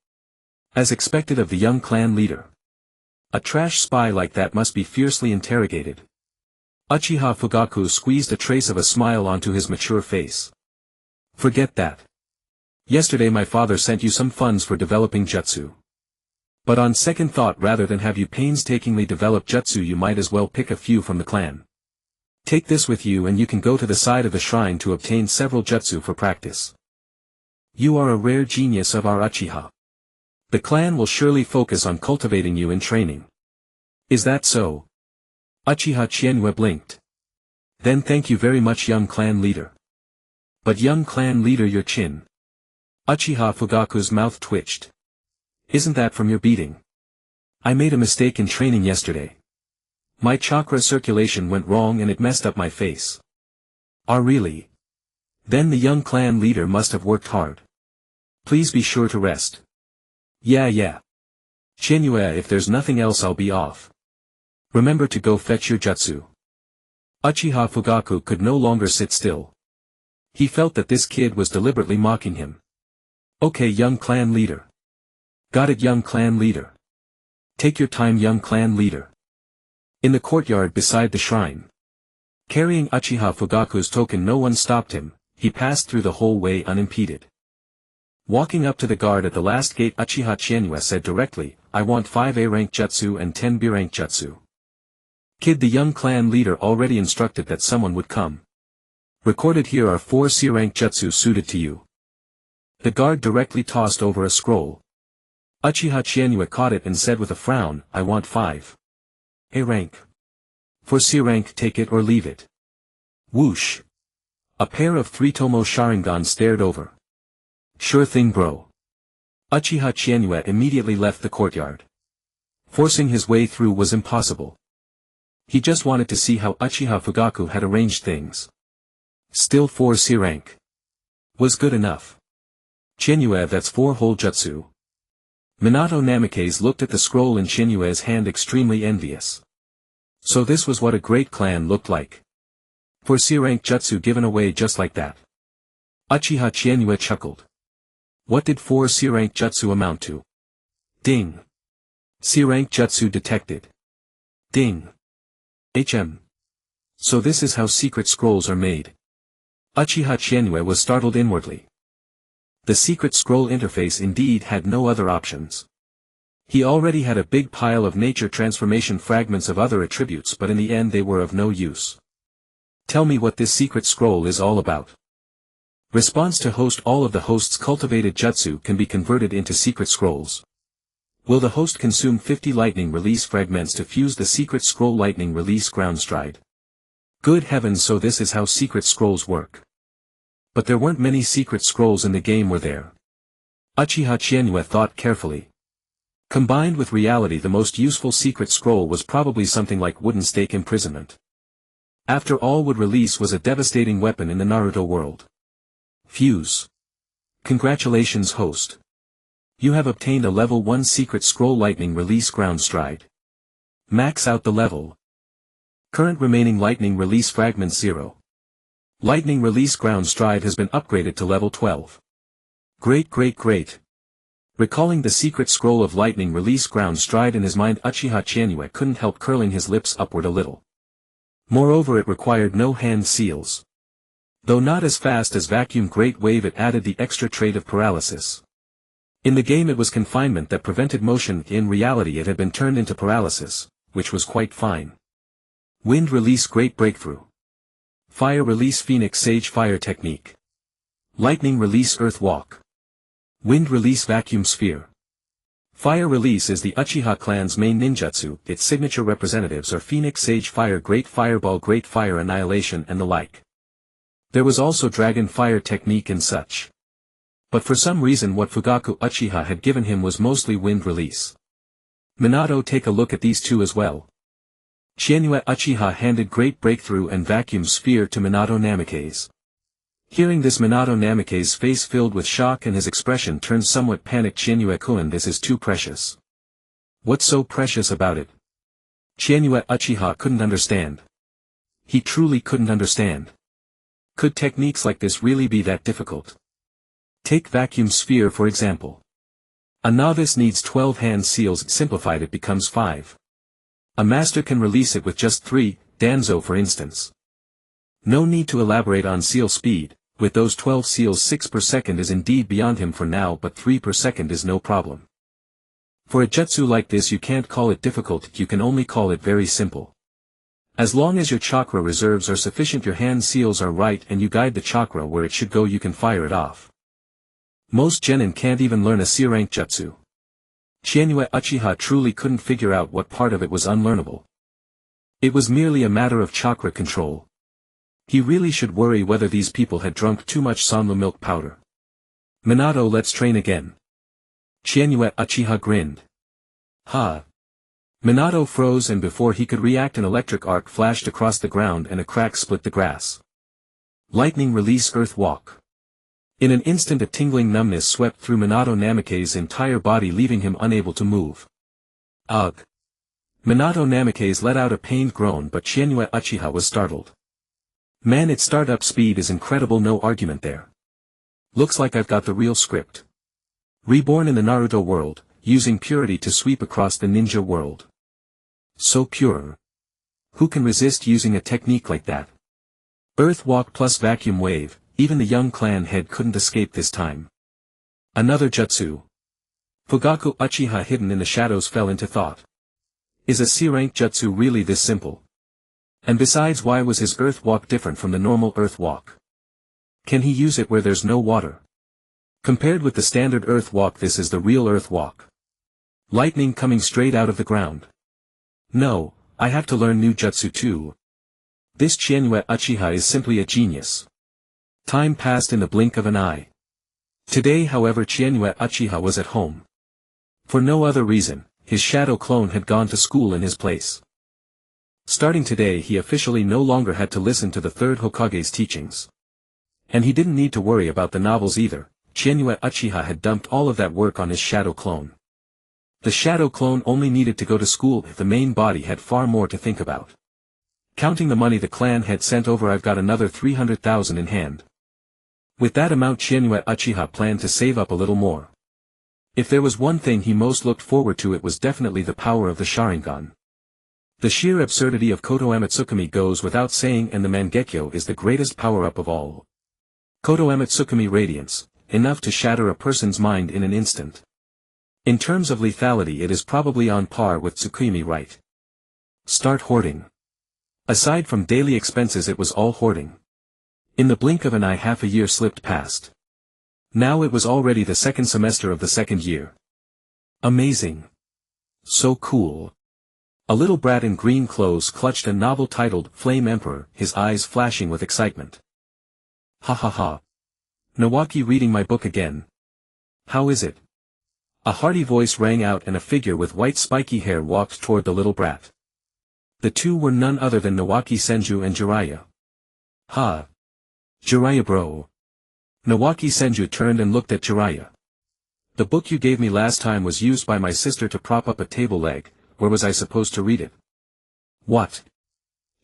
As expected of the young clan leader. A trash spy like that must be fiercely interrogated. Uchiha Fugaku squeezed a trace of a smile onto his mature face. Forget that. Yesterday my father sent you some funds for developing jutsu. But on second thought, rather than have you painstakingly develop jutsu, you might as well pick a few from the clan. Take this with you and you can go to the side of the shrine to obtain several jutsu for practice. You are a rare genius of our Uchiha. The clan will surely focus on cultivating you in training. Is that so? Uchiha Chinyue blinked. Then thank you very much, young clan leader. But young clan leader, your chin. Uchiha Fugaku's mouth twitched. Isn't that from your beating? I made a mistake in training yesterday. My chakra circulation went wrong and it messed up my face. Ah, really? Then the young clan leader must have worked hard. Please be sure to rest. Yeah. Chinyue, if there's nothing else, I'll be off. Remember to go fetch your jutsu. Uchiha Fugaku could no longer sit still. He felt that this kid was deliberately mocking him. Okay, young clan leader. Got it, young clan leader. Take your time, young clan leader. In the courtyard beside the shrine. Carrying Uchiha Fugaku's token, no one stopped him. He passed through the whole way unimpeded. Walking up to the guard at the last gate, Uchiha Chinyue said directly, I want 5 A-rank jutsu and 10 B-rank jutsu. Kid, the young clan leader already instructed that someone would come. Recorded here are 4 C-rank jutsu suited to you. The guard directly tossed over a scroll. Uchiha Chinyue caught it and said with a frown, I want 5 A-rank. For C-rank, take it or leave it. Whoosh. A pair of 3 Tomo Sharingan stared over. Sure thing, bro. Uchiha Chienue immediately left the courtyard. Forcing his way through was impossible. He just wanted to see how Uchiha Fugaku had arranged things. Still 4 C rank. Was good enough. Chienue, that's 4 whole jutsu. Minato Namikaze looked at the scroll in Chienue's hand extremely envious. So this was what a great clan looked like. 4 C rank jutsu given away just like that. Uchiha Chienue chuckled. What did 4 C rank jutsu amount to? Ding. C rank jutsu detected. Ding. So this is how secret scrolls are made. Uchiha Chienue was startled inwardly. The secret scroll interface indeed had no other options. He already had a big pile of nature transformation fragments of other attributes, but in the end they were of no use. Tell me what this secret scroll is all about. Response to host: all of the host's cultivated jutsu can be converted into secret scrolls. Will the host consume 50 lightning release fragments to fuse the secret scroll lightning release ground stride? Good heavens, so this is how secret scrolls work. But there weren't many secret scrolls in the game, were there? Uchiha Chienue thought carefully. Combined with reality, the most useful secret scroll was probably something like wooden stake imprisonment. After all, wood release was a devastating weapon in the Naruto world. Fuse. Congratulations, host. You have obtained a level 1 secret scroll lightning release ground stride. Max out the level. Current remaining lightning release fragments 0. Lightning release ground stride has been upgraded to level 12. Great. Recalling the secret scroll of lightning release ground stride in his mind, Uchiha Chienue couldn't help curling his lips upward a little. Moreover, it required no hand seals. Though not as fast as vacuum great wave, it added the extra trait of paralysis. In the game it was confinement that prevented motion, in reality it had been turned into paralysis, which was quite fine. Wind release great breakthrough. Fire release Phoenix Sage fire technique. Lightning release earth walk. Wind release vacuum sphere. Fire release is the Uchiha clan's main ninjutsu. Its signature representatives are Phoenix Sage fire, great fireball, great fire annihilation, and the like. There was also dragon fire technique and such. But for some reason what Fugaku Uchiha had given him was mostly wind release. Minato, take a look at these two as well. Chienue Uchiha handed great breakthrough and vacuum sphere to Minato Namikaze. Hearing this, Minato Namikaze's face filled with shock and his expression turned somewhat panicked. Chienue-kun, this is too precious. What's so precious about it? Chienue Uchiha couldn't understand. He truly couldn't understand. Could techniques like this really be that difficult? Take vacuum sphere for example. A novice needs 12 hand seals, simplified it becomes 5. A master can release it with just 3, Danzo for instance. No need to elaborate on seal speed, with those 12 seals 6 per second is indeed beyond him for now, but 3 per second is no problem. For a jutsu like this you can't call it difficult, you can only call it very simple. As long as your chakra reserves are sufficient, your hand seals are right, and you guide the chakra where it should go, you can fire it off. Most genin can't even learn a C-rank jutsu. Chienue Uchiha truly couldn't figure out what part of it was unlearnable. It was merely a matter of chakra control. He really should worry whether these people had drunk too much Sanmu milk powder. Minato, let's train again. Chienue Uchiha grinned. Ha! Minato froze, and before he could react an electric arc flashed across the ground and a crack split the grass. Lightning release earth walk. In an instant a tingling numbness swept through Minato Namikaze's entire body, leaving him unable to move. Ugh! Minato Namikaze let out a pained groan, but Chienue Uchiha was startled. Man, its startup speed is incredible, no argument there. Looks like I've got the real script. Reborn in the Naruto world, using purity to sweep across the ninja world. So pure. Who can resist using a technique like that? Earth walk plus vacuum wave. Even the young clan head couldn't escape this time. Another jutsu. Fugaku Uchiha, hidden in the shadows, fell into thought. Is a C-rank jutsu really this simple? And besides, why was his earth walk different from the normal earth walk? Can he use it where there's no water? Compared with the standard earth walk, this is the real earth walk. Lightning coming straight out of the ground. No, I have to learn new jutsu too. This Chienue Uchiha is simply a genius. Time passed in the blink of an eye. Today however Chienue Uchiha was at home. For no other reason, his shadow clone had gone to school in his place. Starting today he officially no longer had to listen to the third Hokage's teachings. And he didn't need to worry about the novels either. Chienue Uchiha had dumped all of that work on his shadow clone. The shadow clone only needed to go to school if the main body had far more to think about. Counting the money the clan had sent over, I've got another 300,000 in hand. With that amount Chienue Uchiha planned to save up a little more. If there was one thing he most looked forward to, it was definitely the power of the Sharingan. The sheer absurdity of Konoha Tsukumi goes without saying, and the Mangekyo is the greatest power-up of all. Konoha Tsukumi Radiance, enough to shatter a person's mind in an instant. In terms of lethality it is probably on par with Tsukimi right. Start hoarding. Aside from daily expenses it was all hoarding. In the blink of an eye half a year slipped past. Now it was already the second semester of the second year. Amazing. So cool. A little brat in green clothes clutched a novel titled Flame Emperor, his eyes flashing with excitement. Ha ha ha. Nawaki reading my book again. How is it? A hearty voice rang out and a figure with white spiky hair walked toward the little brat. The two were none other than Nawaki Senju and Jiraiya. Ha. Jiraiya bro. Nawaki Senju turned and looked at Jiraiya. The book you gave me last time was used by my sister to prop up a table leg, where was I supposed to read it? What?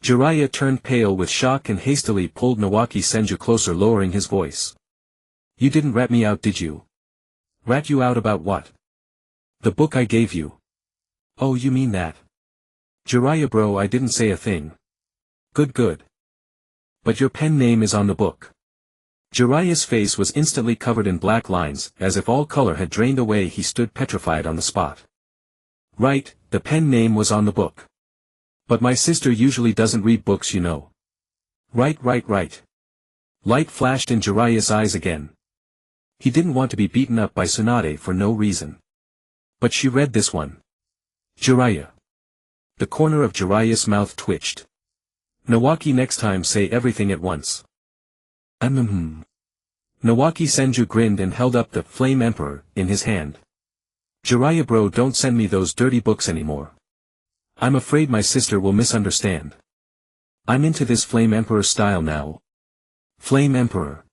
Jiraiya turned pale with shock and hastily pulled Nawaki Senju closer, lowering his voice. You didn't rat me out, did you? Rat you out about what? The book I gave you. Oh, you mean that? Jiraiya bro, I didn't say a thing. Good good. But your pen name is on the book. Jiraiya's face was instantly covered in black lines, as if all color had drained away. He stood petrified on the spot. Right, the pen name was on the book. But my sister usually doesn't read books, you know. Right. Light flashed in Jiraiya's eyes again. He didn't want to be beaten up by Tsunade for no reason. But she read this one. Jiraiya. The corner of Jiraiya's mouth twitched. Nawaki, next time say everything at once. Nawaki Senju grinned and held up the Flame Emperor in his hand. Jiraiya bro, don't send me those dirty books anymore. I'm afraid my sister will misunderstand. I'm into this Flame Emperor style now. Flame Emperor.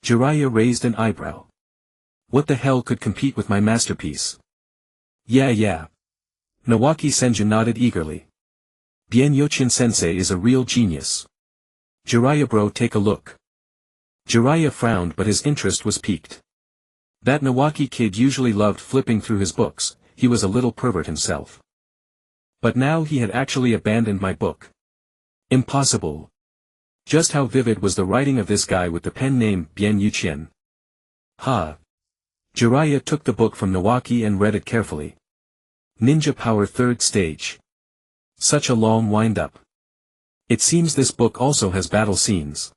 Jiraiya raised an eyebrow. What the hell could compete with my masterpiece? Yeah. Nawaki Senju nodded eagerly. Bien Yochin sensei is a real genius. Jiraiya bro, take a look. Jiraiya frowned, but his interest was piqued. That Nawaki kid usually loved flipping through his books, he was a little pervert himself. But now he had actually abandoned my book. Impossible. Just how vivid was the writing of this guy with the pen name Bien Yuchien? Ha. Jiraiya took the book from Nawaki and read it carefully. Ninja Power 3rd Stage. Such a long wind-up. It seems this book also has battle scenes.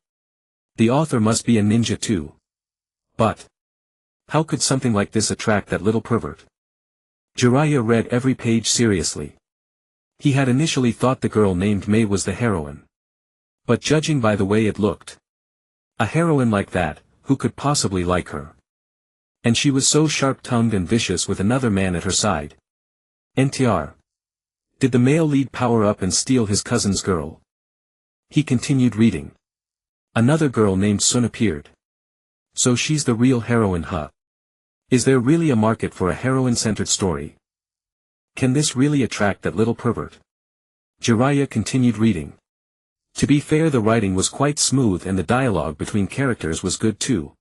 The author must be a ninja too. But how could something like this attract that little pervert? Jiraiya read every page seriously. He had initially thought the girl named Mei was the heroine. But judging by the way it looked, a heroine like that, who could possibly like her? And she was so sharp-tongued and vicious with another man at her side. NTR. Did the male lead power up and steal his cousin's girl? He continued reading. Another girl named Sun appeared. So she's the real heroine, huh? Is there really a market for a heroine-centered story? Can this really attract that little pervert? Jiraiya continued reading. To be fair, the writing was quite smooth and the dialogue between characters was good too.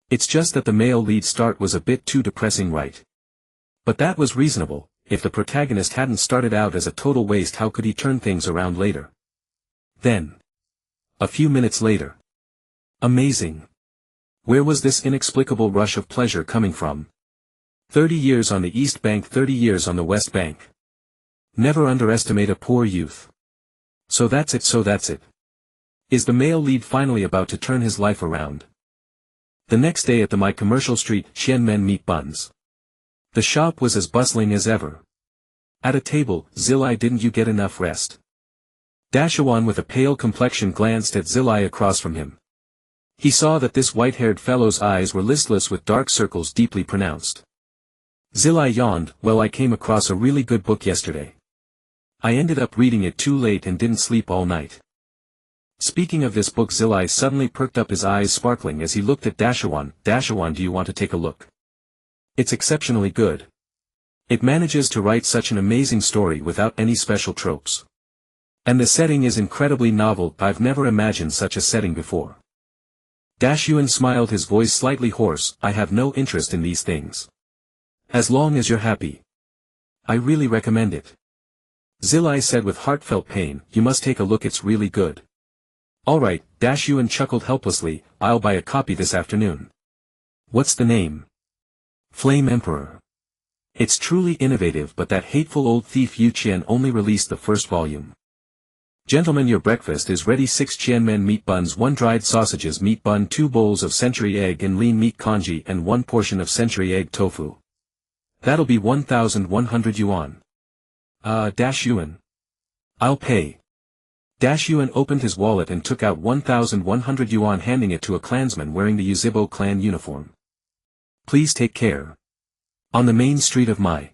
It's just that the male lead start was a bit too depressing, right? But that was reasonable. If the protagonist hadn't started out as a total waste, how could he turn things around later? Then. A few minutes later. Amazing. Where was this inexplicable rush of pleasure coming from? 30 years on the East Bank, 30 years on the West Bank. Never underestimate a poor youth. So that's it. Is the male lead finally about to turn his life around? The next day at the My Commercial Street Xianmen Meat Buns. The shop was as bustling as ever. At a table, Zilai, didn't you get enough rest? Dashawan with a pale complexion glanced at Zilai across from him. He saw that this white-haired fellow's eyes were listless with dark circles deeply pronounced. Zilai yawned. Well, I came across a really good book yesterday. I ended up reading it too late and didn't sleep all night. Speaking of this book, Zilai suddenly perked up, his eyes sparkling as he looked at Dashawan. Dashawan, do you want to take a look? It's exceptionally good. It manages to write such an amazing story without any special tropes. And the setting is incredibly novel. I've never imagined such a setting before. Dashyuan smiled, his voice slightly hoarse. I have no interest in these things. As long as you're happy. I really recommend it. Zilai said with heartfelt pain, you must take a look, it's really good. Alright, Dashyuan chuckled helplessly, I'll buy a copy this afternoon. What's the name? Flame Emperor. It's truly innovative, but that hateful old thief Uchiha only released the first volume. Gentlemen, your breakfast is ready. 6 Qianmen meat buns, 1 dried sausages meat bun, 2 bowls of century egg and lean meat congee, and 1 portion of century egg tofu. That'll be 1,100 yuan. Dashyuan. I'll pay. Dashyuan opened his wallet and took out 1,100 yuan, handing it to a clansman wearing the Uzibo clan uniform. Please take care. On the main street of Mai.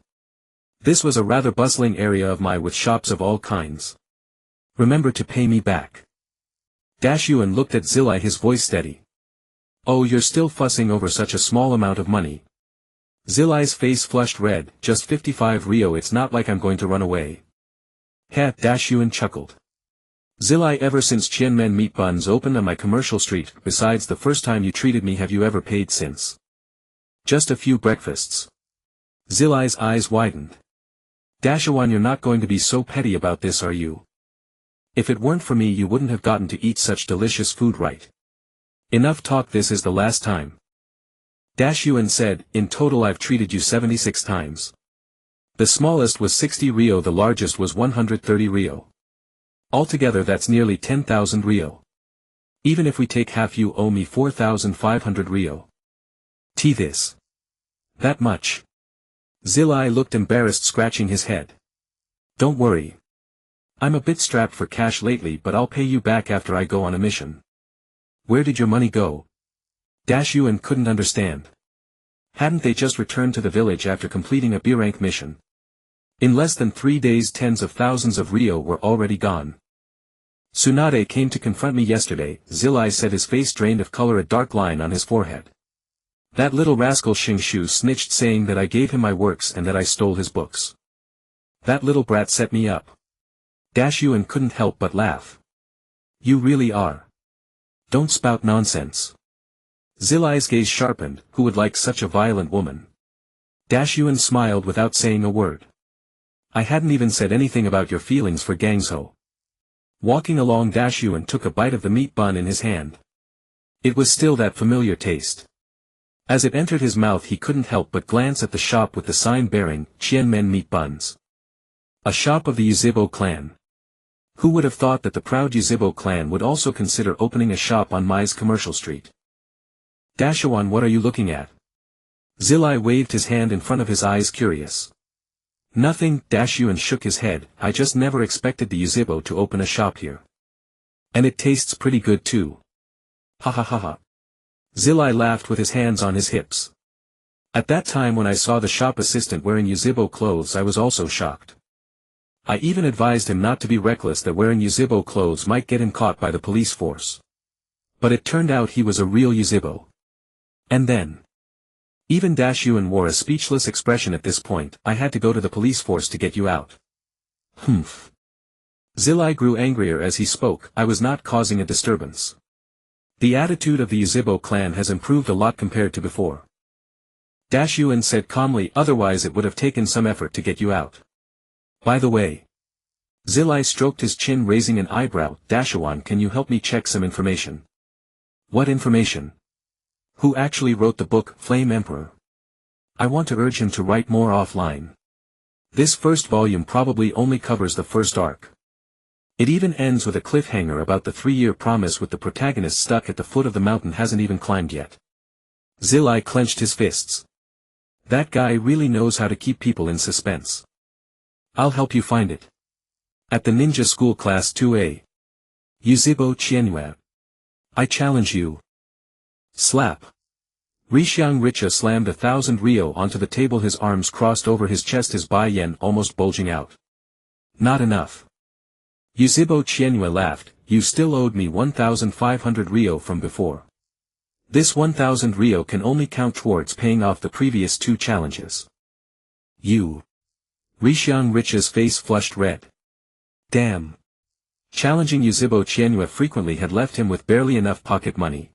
This was a rather bustling area of Mai with shops of all kinds. Remember to pay me back. Dashyuan looked at Zilai, his voice steady. Oh, you're still fussing over such a small amount of money. Zilai's face flushed red. Just 55 Rio, it's not like I'm going to run away. Heh, Dashyuan chuckled. Zilai, ever since Qianmen meat buns opened on my commercial street, besides the first time you treated me, have you ever paid since? Just a few breakfasts. Zilai's eyes widened. Dashawan, you're not going to be so petty about this, are you? If it weren't for me, you wouldn't have gotten to eat such delicious food, right? Enough talk, this is the last time. Dashyuan said, in total I've treated you 76 times. The smallest was 60 Rio, the largest was 130 Rio. Altogether that's nearly 10,000 Rio. Even if we take half, you owe me 4,500 Rio. This. That much. Zilai looked embarrassed, scratching his head. Don't worry. I'm a bit strapped for cash lately, but I'll pay you back after I go on a mission. Where did your money go? Dashyuan couldn't understand. Hadn't they just returned to the village after completing a B-rank mission? In less than 3 days, tens of thousands of Rio were already gone. Tsunade came to confront me yesterday, Zilai said, his face drained of color, a dark line on his forehead. That little rascal Xingshu snitched, saying that I gave him my works and that I stole his books. That little brat set me up. Dashyuan couldn't help but laugh. You really are. Don't spout nonsense. Zilai's gaze sharpened. Who would like such a violent woman? Dashyuan smiled without saying a word. I hadn't even said anything about your feelings for Gangzhou. Walking along, Dashyuan took a bite of the meat bun in his hand. It was still that familiar taste. As it entered his mouth, he couldn't help but glance at the shop with the sign bearing Qianmen meat buns. A shop of the Uzibo clan. Who would have thought that the proud Uzibo clan would also consider opening a shop on Mai's commercial street? Dashawan, what are you looking at? Zilai waved his hand in front of his eyes, curious. Nothing, Dashyuan shook his head. I just never expected the Uzibo to open a shop here. And it tastes pretty good too. Ha ha ha ha. Zilai laughed with his hands on his hips. At that time, when I saw the shop assistant wearing Uzibo clothes, I was also shocked. I even advised him not to be reckless, that wearing Uzibo clothes might get him caught by the police force. But it turned out he was a real Uzibo. And then. Even Dashyuan wore a speechless expression at this point. I had to go to the police force to get you out. Humph. Zilai grew angrier as he spoke. I was not causing a disturbance. The attitude of the Uzibo clan has improved a lot compared to before. Dashyuan said calmly, otherwise it would have taken some effort to get you out. By the way. Zilai stroked his chin, raising an eyebrow. Dashawan, can you help me check some information? What information? Who actually wrote the book, Flame Emperor? I want to urge him to write more offline. This first volume probably only covers the first arc. It even ends with a cliffhanger about the 3-year promise, with the protagonist stuck at the foot of the mountain, hasn't even climbed yet. Zilai clenched his fists. That guy really knows how to keep people in suspense. I'll help you find it. At the ninja school, class 2A. Uzibo Qianhua. I challenge you. Slap. Rishyang Richa slammed 1,000 ryo onto the table, his arms crossed over his chest, his bai yen almost bulging out. Not enough. Yuzhibo Qianyue laughed, you still owed me 1,500 ryo from before. This 1,000 ryo can only count towards paying off the previous 2 challenges. You. Rishyang Richa's face flushed red. Damn. Challenging Yuzhibo Qianyue frequently had left him with barely enough pocket money.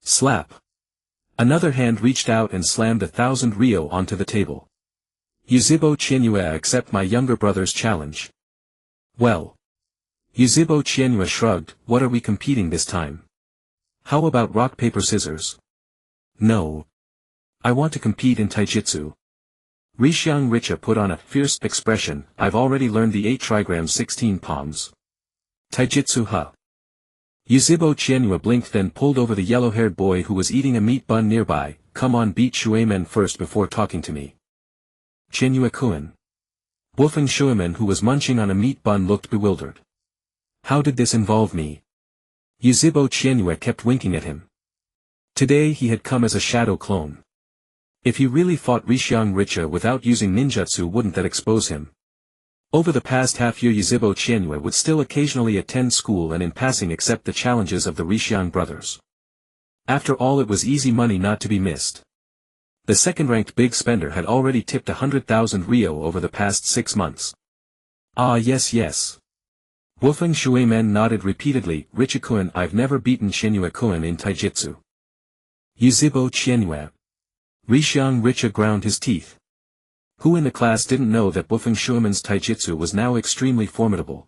Slap. Another hand reached out and slammed 1,000 ryo onto the table. Yuzhibo Qianyue, accept my younger brother's challenge. Well. Yuzhibo Qianyue shrugged, what are we competing this time? How about rock paper scissors? No. I want to compete in taijutsu. Rishyang Richa put on a fierce expression, I've already learned the 8 trigrams 16 palms. Taijutsu huh? Yuzhibo Qianyue blinked, then pulled over the yellow-haired boy who was eating a meat bun nearby, come on, beat Shuemen first before talking to me. Qianyue-kun. Woofeng Shuemen, who was munching on a meat bun, looked bewildered. How did this involve me? Yuzhibo Qianyue kept winking at him. Today he had come as a shadow clone. If he really fought Rishyang Richa without using ninjutsu, wouldn't that expose him? Over the past half-year Yuzhibo Qianyue would still occasionally attend school and in passing accept the challenges of the Rishyang brothers. After all, it was easy money not to be missed. The second-ranked big spender had already tipped 100,000 ryo over the past 6 months. Ah yes yes. Woofeng Shuemen nodded repeatedly, Richa-kun, I've never beaten Qianyue-kun in taijutsu. Yuzhibo Qianyue. Rishyang Richa ground his teeth. Who in the class didn't know that Woofeng Shuemen's taijutsu was now extremely formidable?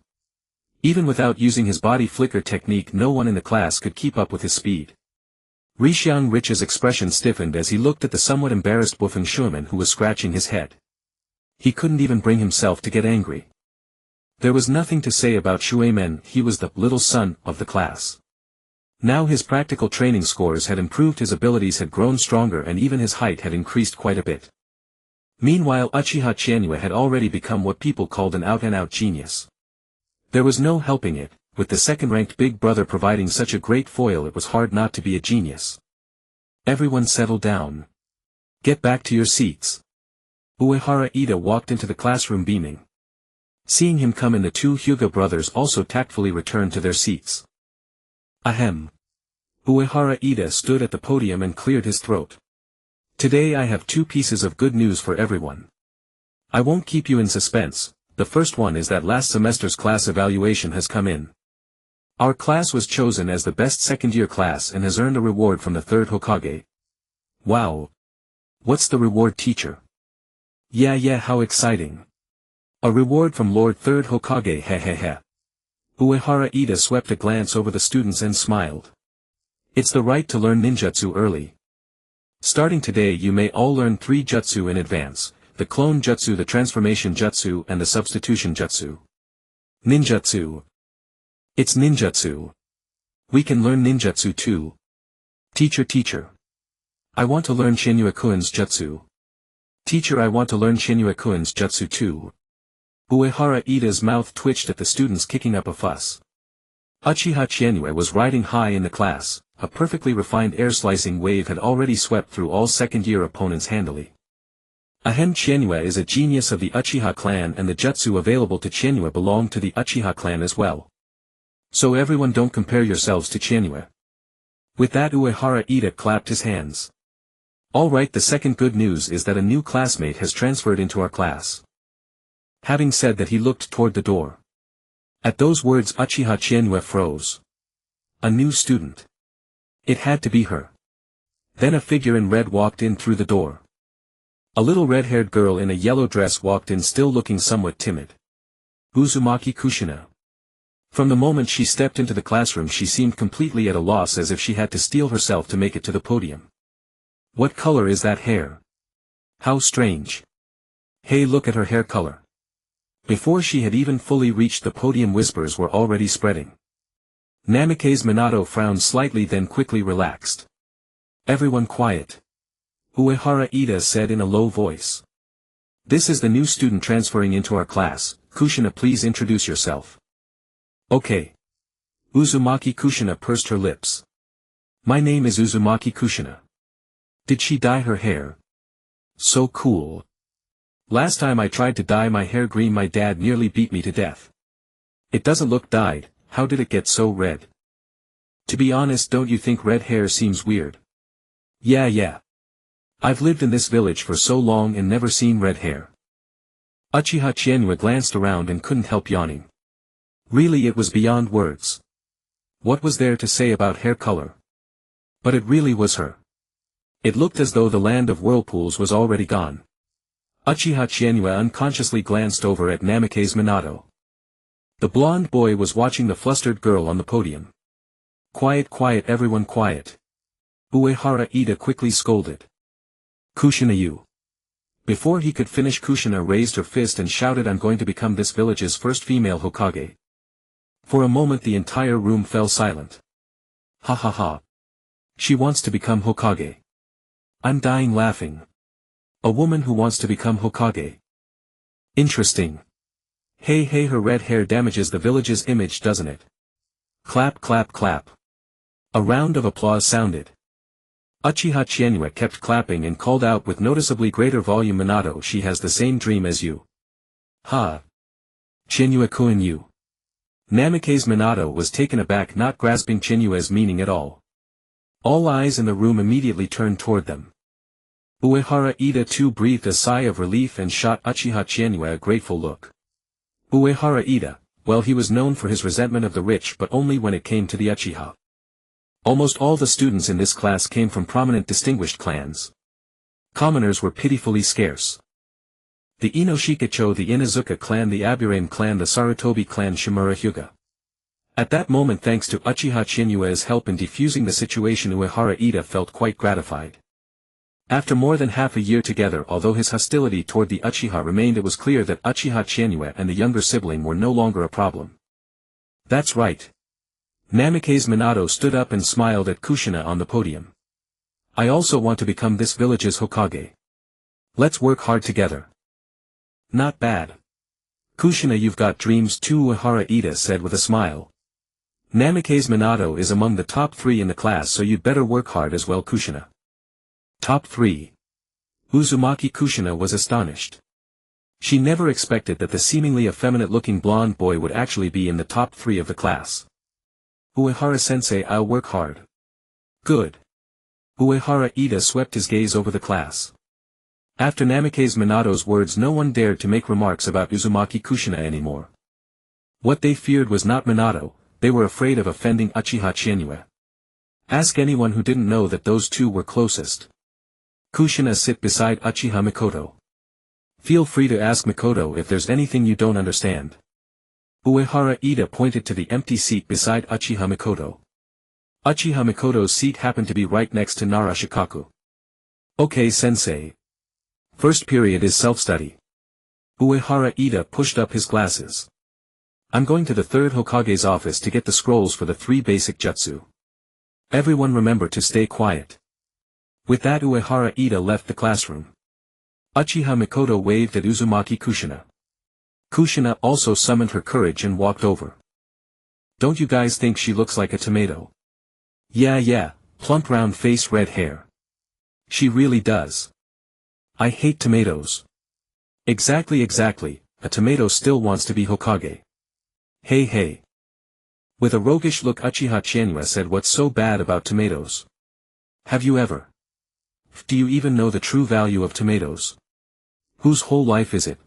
Even without using his body flicker technique, no one in the class could keep up with his speed. Rishyang Richa's expression stiffened as he looked at the somewhat embarrassed Woofeng Shuemen, who was scratching his head. He couldn't even bring himself to get angry. There was nothing to say about Shuemen, he was the little son of the class. Now his practical training scores had improved, his abilities had grown stronger, and even his height had increased quite a bit. Meanwhile Uchiha Qianyue had already become what people called an out-and-out genius. There was no helping it, with the second-ranked big brother providing such a great foil, it was hard not to be a genius. Everyone settle down. Get back to your seats. Uehara Ida walked into the classroom beaming. Seeing him come in, the 2 Hyuga brothers also tactfully returned to their seats. Ahem. Uehara Ida stood at the podium and cleared his throat. Today I have 2 pieces of good news for everyone. I won't keep you in suspense. The first one is that last semester's class evaluation has come in. Our class was chosen as the best second-year class and has earned a reward from the 3rd Hokage. Wow. What's the reward, teacher? Yeah, how exciting. A reward from Lord 3rd Hokage, hehehe. Uehara Ida swept a glance over the students and smiled. It's the right to learn ninjutsu early. Starting today you may all learn 3 jutsu in advance, the clone jutsu, the transformation jutsu, and the substitution jutsu. Ninjutsu. It's ninjutsu. We can learn ninjutsu too. Teacher. I want to learn Qianyue-kun's jutsu. Teacher, I want to learn Qianyue-kun's jutsu too. Uehara Ida's mouth twitched at the students kicking up a fuss. Uchiha Qianyue was riding high in the class. A perfectly refined air-slicing wave had already swept through all second-year opponents handily. Ahem, Qianyue is a genius of the Uchiha clan, and the jutsu available to Qianyue belong to the Uchiha clan as well. So everyone, don't compare yourselves to Qianyue. With that, Uehara Ida clapped his hands. Alright, the second good news is that a new classmate has transferred into our class. Having said that, he looked toward the door. At those words Uchiha Qianyue froze. A new student. It had to be her. Then a figure in red walked in through the door. A little red-haired girl in a yellow dress walked in, still looking somewhat timid. Uzumaki Kushina. From the moment she stepped into the classroom she seemed completely at a loss, as if she had to steel herself to make it to the podium. What color is that hair? How strange. Hey, look at her hair color. Before she had even fully reached the podium, whispers were already spreading. Namikaze Minato frowned slightly, then quickly relaxed. Everyone quiet. Uehara Ida said in a low voice. This is the new student transferring into our class. Kushina, please introduce yourself. Okay. Uzumaki Kushina pursed her lips. My name is Uzumaki Kushina. Did she dye her hair? So cool. Last time I tried to dye my hair green my dad nearly beat me to death. It doesn't look dyed, how did it get so red? To be honest, don't you think red hair seems weird? Yeah. I've lived in this village for so long and never seen red hair. Uchiha Chienwa glanced around and couldn't help yawning. Really, it was beyond words. What was there to say about hair color? But it really was her. It looked as though the land of whirlpools was already gone. Uchiha Chienwa unconsciously glanced over at Namikaze Minato. The blonde boy was watching the flustered girl on the podium. Quiet everyone quiet. Uehara Ida quickly scolded. Kushina you. Before he could finish, Kushina raised her fist and shouted, I'm going to become this village's first female Hokage. For a moment the entire room fell silent. Ha ha ha. She wants to become Hokage. I'm dying laughing. A woman who wants to become Hokage. Interesting. Hey, her red hair damages the village's image, doesn't it? Clap. A round of applause sounded. Uchiha Chienwa kept clapping and called out with noticeably greater volume, Minato, she has the same dream as you. Ha. Chienwa-kun you. Namikaze Minato was taken aback, not grasping Chienwa's meaning at all. All eyes in the room immediately turned toward them. Uehara Ida too breathed a sigh of relief and shot Uchiha Chienwa a grateful look. Uehara Ida, well, he was known for his resentment of the rich, but only when it came to the Uchiha. Almost all the students in this class came from prominent distinguished clans. Commoners were pitifully scarce. The Inoshikacho, the Inazuka clan, the Aburame clan, the Sarutobi clan, Shimura Hyuga. At that moment, thanks to Uchiha Chienwa's help in defusing the situation, Uehara Ida felt quite gratified. After more than half a year together, although his hostility toward the Uchiha remained, it was clear that Uchiha Chienwa and the younger sibling were no longer a problem. That's right. Namikaze Minato stood up and smiled at Kushina on the podium. I also want to become this village's Hokage. Let's work hard together. Not bad. Kushina, you've got dreams too, Uehara Ida said with a smile. Namikaze Minato is among the top 3 in the class, so you'd better work hard as well, Kushina. Top 3. Uzumaki Kushina was astonished. She never expected that the seemingly effeminate-looking blonde boy would actually be in the top 3 of the class. Uehara-sensei, I'll work hard. Good. Uehara Ida swept his gaze over the class. After Namikaze Minato's words, no one dared to make remarks about Uzumaki Kushina anymore. What they feared was not Minato, they were afraid of offending Uchiha Chienwa. Ask anyone who didn't know that those two were closest. Kushina sit beside Uchiha Mikoto. Feel free to ask Mikoto if there's anything you don't understand. Uehara Ida pointed to the empty seat beside Uchiha Mikoto. Uchiha Mikoto's seat happened to be right next to Narashikaku. Okay, sensei. First period is self-study. Uehara Ida pushed up his glasses. I'm going to the 3rd Hokage's office to get the scrolls for the 3 basic jutsu. Everyone remember to stay quiet. With that, Uehara Ida left the classroom. Uchiha Mikoto waved at Uzumaki Kushina. Kushina also summoned her courage and walked over. Don't you guys think she looks like a tomato? Yeah, plump round face, red hair. She really does. I hate tomatoes. Exactly, a tomato still wants to be Hokage. Hey. With a roguish look, Uchiha Chienwa said, what's so bad about tomatoes? Have you ever? Do you even know the true value of tomatoes? Whose whole life is it?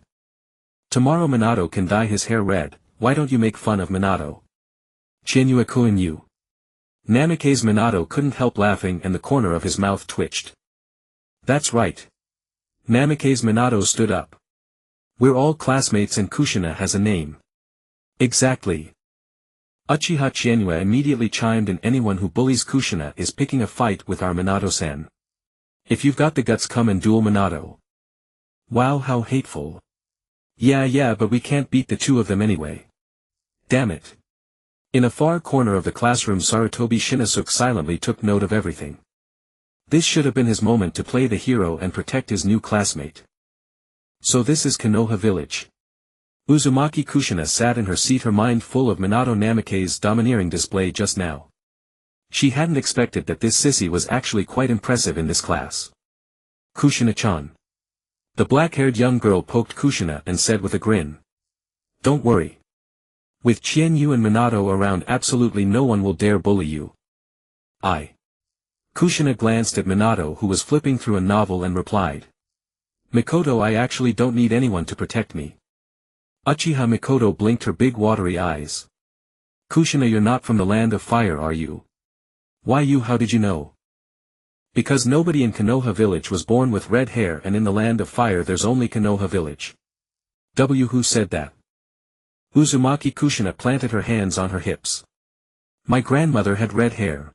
Tomorrow Minato can dye his hair red, why don't you make fun of Minato? Chienwa-kun you. Namikaze Minato couldn't help laughing and the corner of his mouth twitched. That's right. Namikaze Minato stood up. We're all classmates and Kushina has a name. Exactly. Uchiha Chienwa immediately chimed in, anyone who bullies Kushina is picking a fight with our Minato-san. If you've got the guts, come and duel Minato. Wow, how hateful. Yeah, but we can't beat the 2 of them anyway. Damn it. In a far corner of the classroom, Sarutobi Shinosuke silently took note of everything. This should have been his moment to play the hero and protect his new classmate. So this is Konoha village. Uzumaki Kushina sat in her seat, her mind full of Minato Namikaze's domineering display just now. She hadn't expected that this sissy was actually quite impressive in this class. Kushina-chan. The black-haired young girl poked Kushina and said with a grin. Don't worry. With Qianyu and Minato around, absolutely no one will dare bully you. Kushina glanced at Minato, who was flipping through a novel, and replied. Mikoto, I actually don't need anyone to protect me. Uchiha Mikoto blinked her big watery eyes. Kushina, you're not from the land of fire, are you? Why you? How did you know? Because nobody in Konoha village was born with red hair, and in the land of fire there's only Konoha village. Who said that? Uzumaki. Kushina planted her hands on her hips. My grandmother had red hair.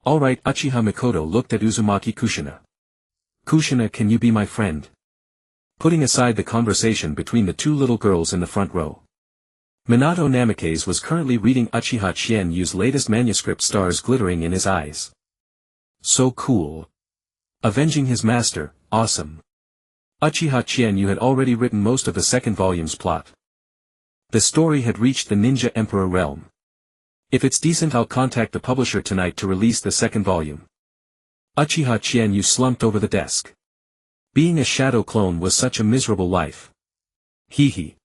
Alright. Uchiha Mikoto looked at Uzumaki. Kushina. Kushina, can you be my friend? Putting aside the conversation between the two little girls in the front row. Minato Namikaze was currently reading Uchiha Chinyu's latest manuscript, stars glittering in his eyes. So cool. Avenging his master, awesome. Uchiha Chinyu had already written most of the second volume's plot. The story had reached the Ninja Emperor realm. If it's decent, I'll contact the publisher tonight to release the second volume. Uchiha Chinyu slumped over the desk. Being a shadow clone was such a miserable life. Hee hee.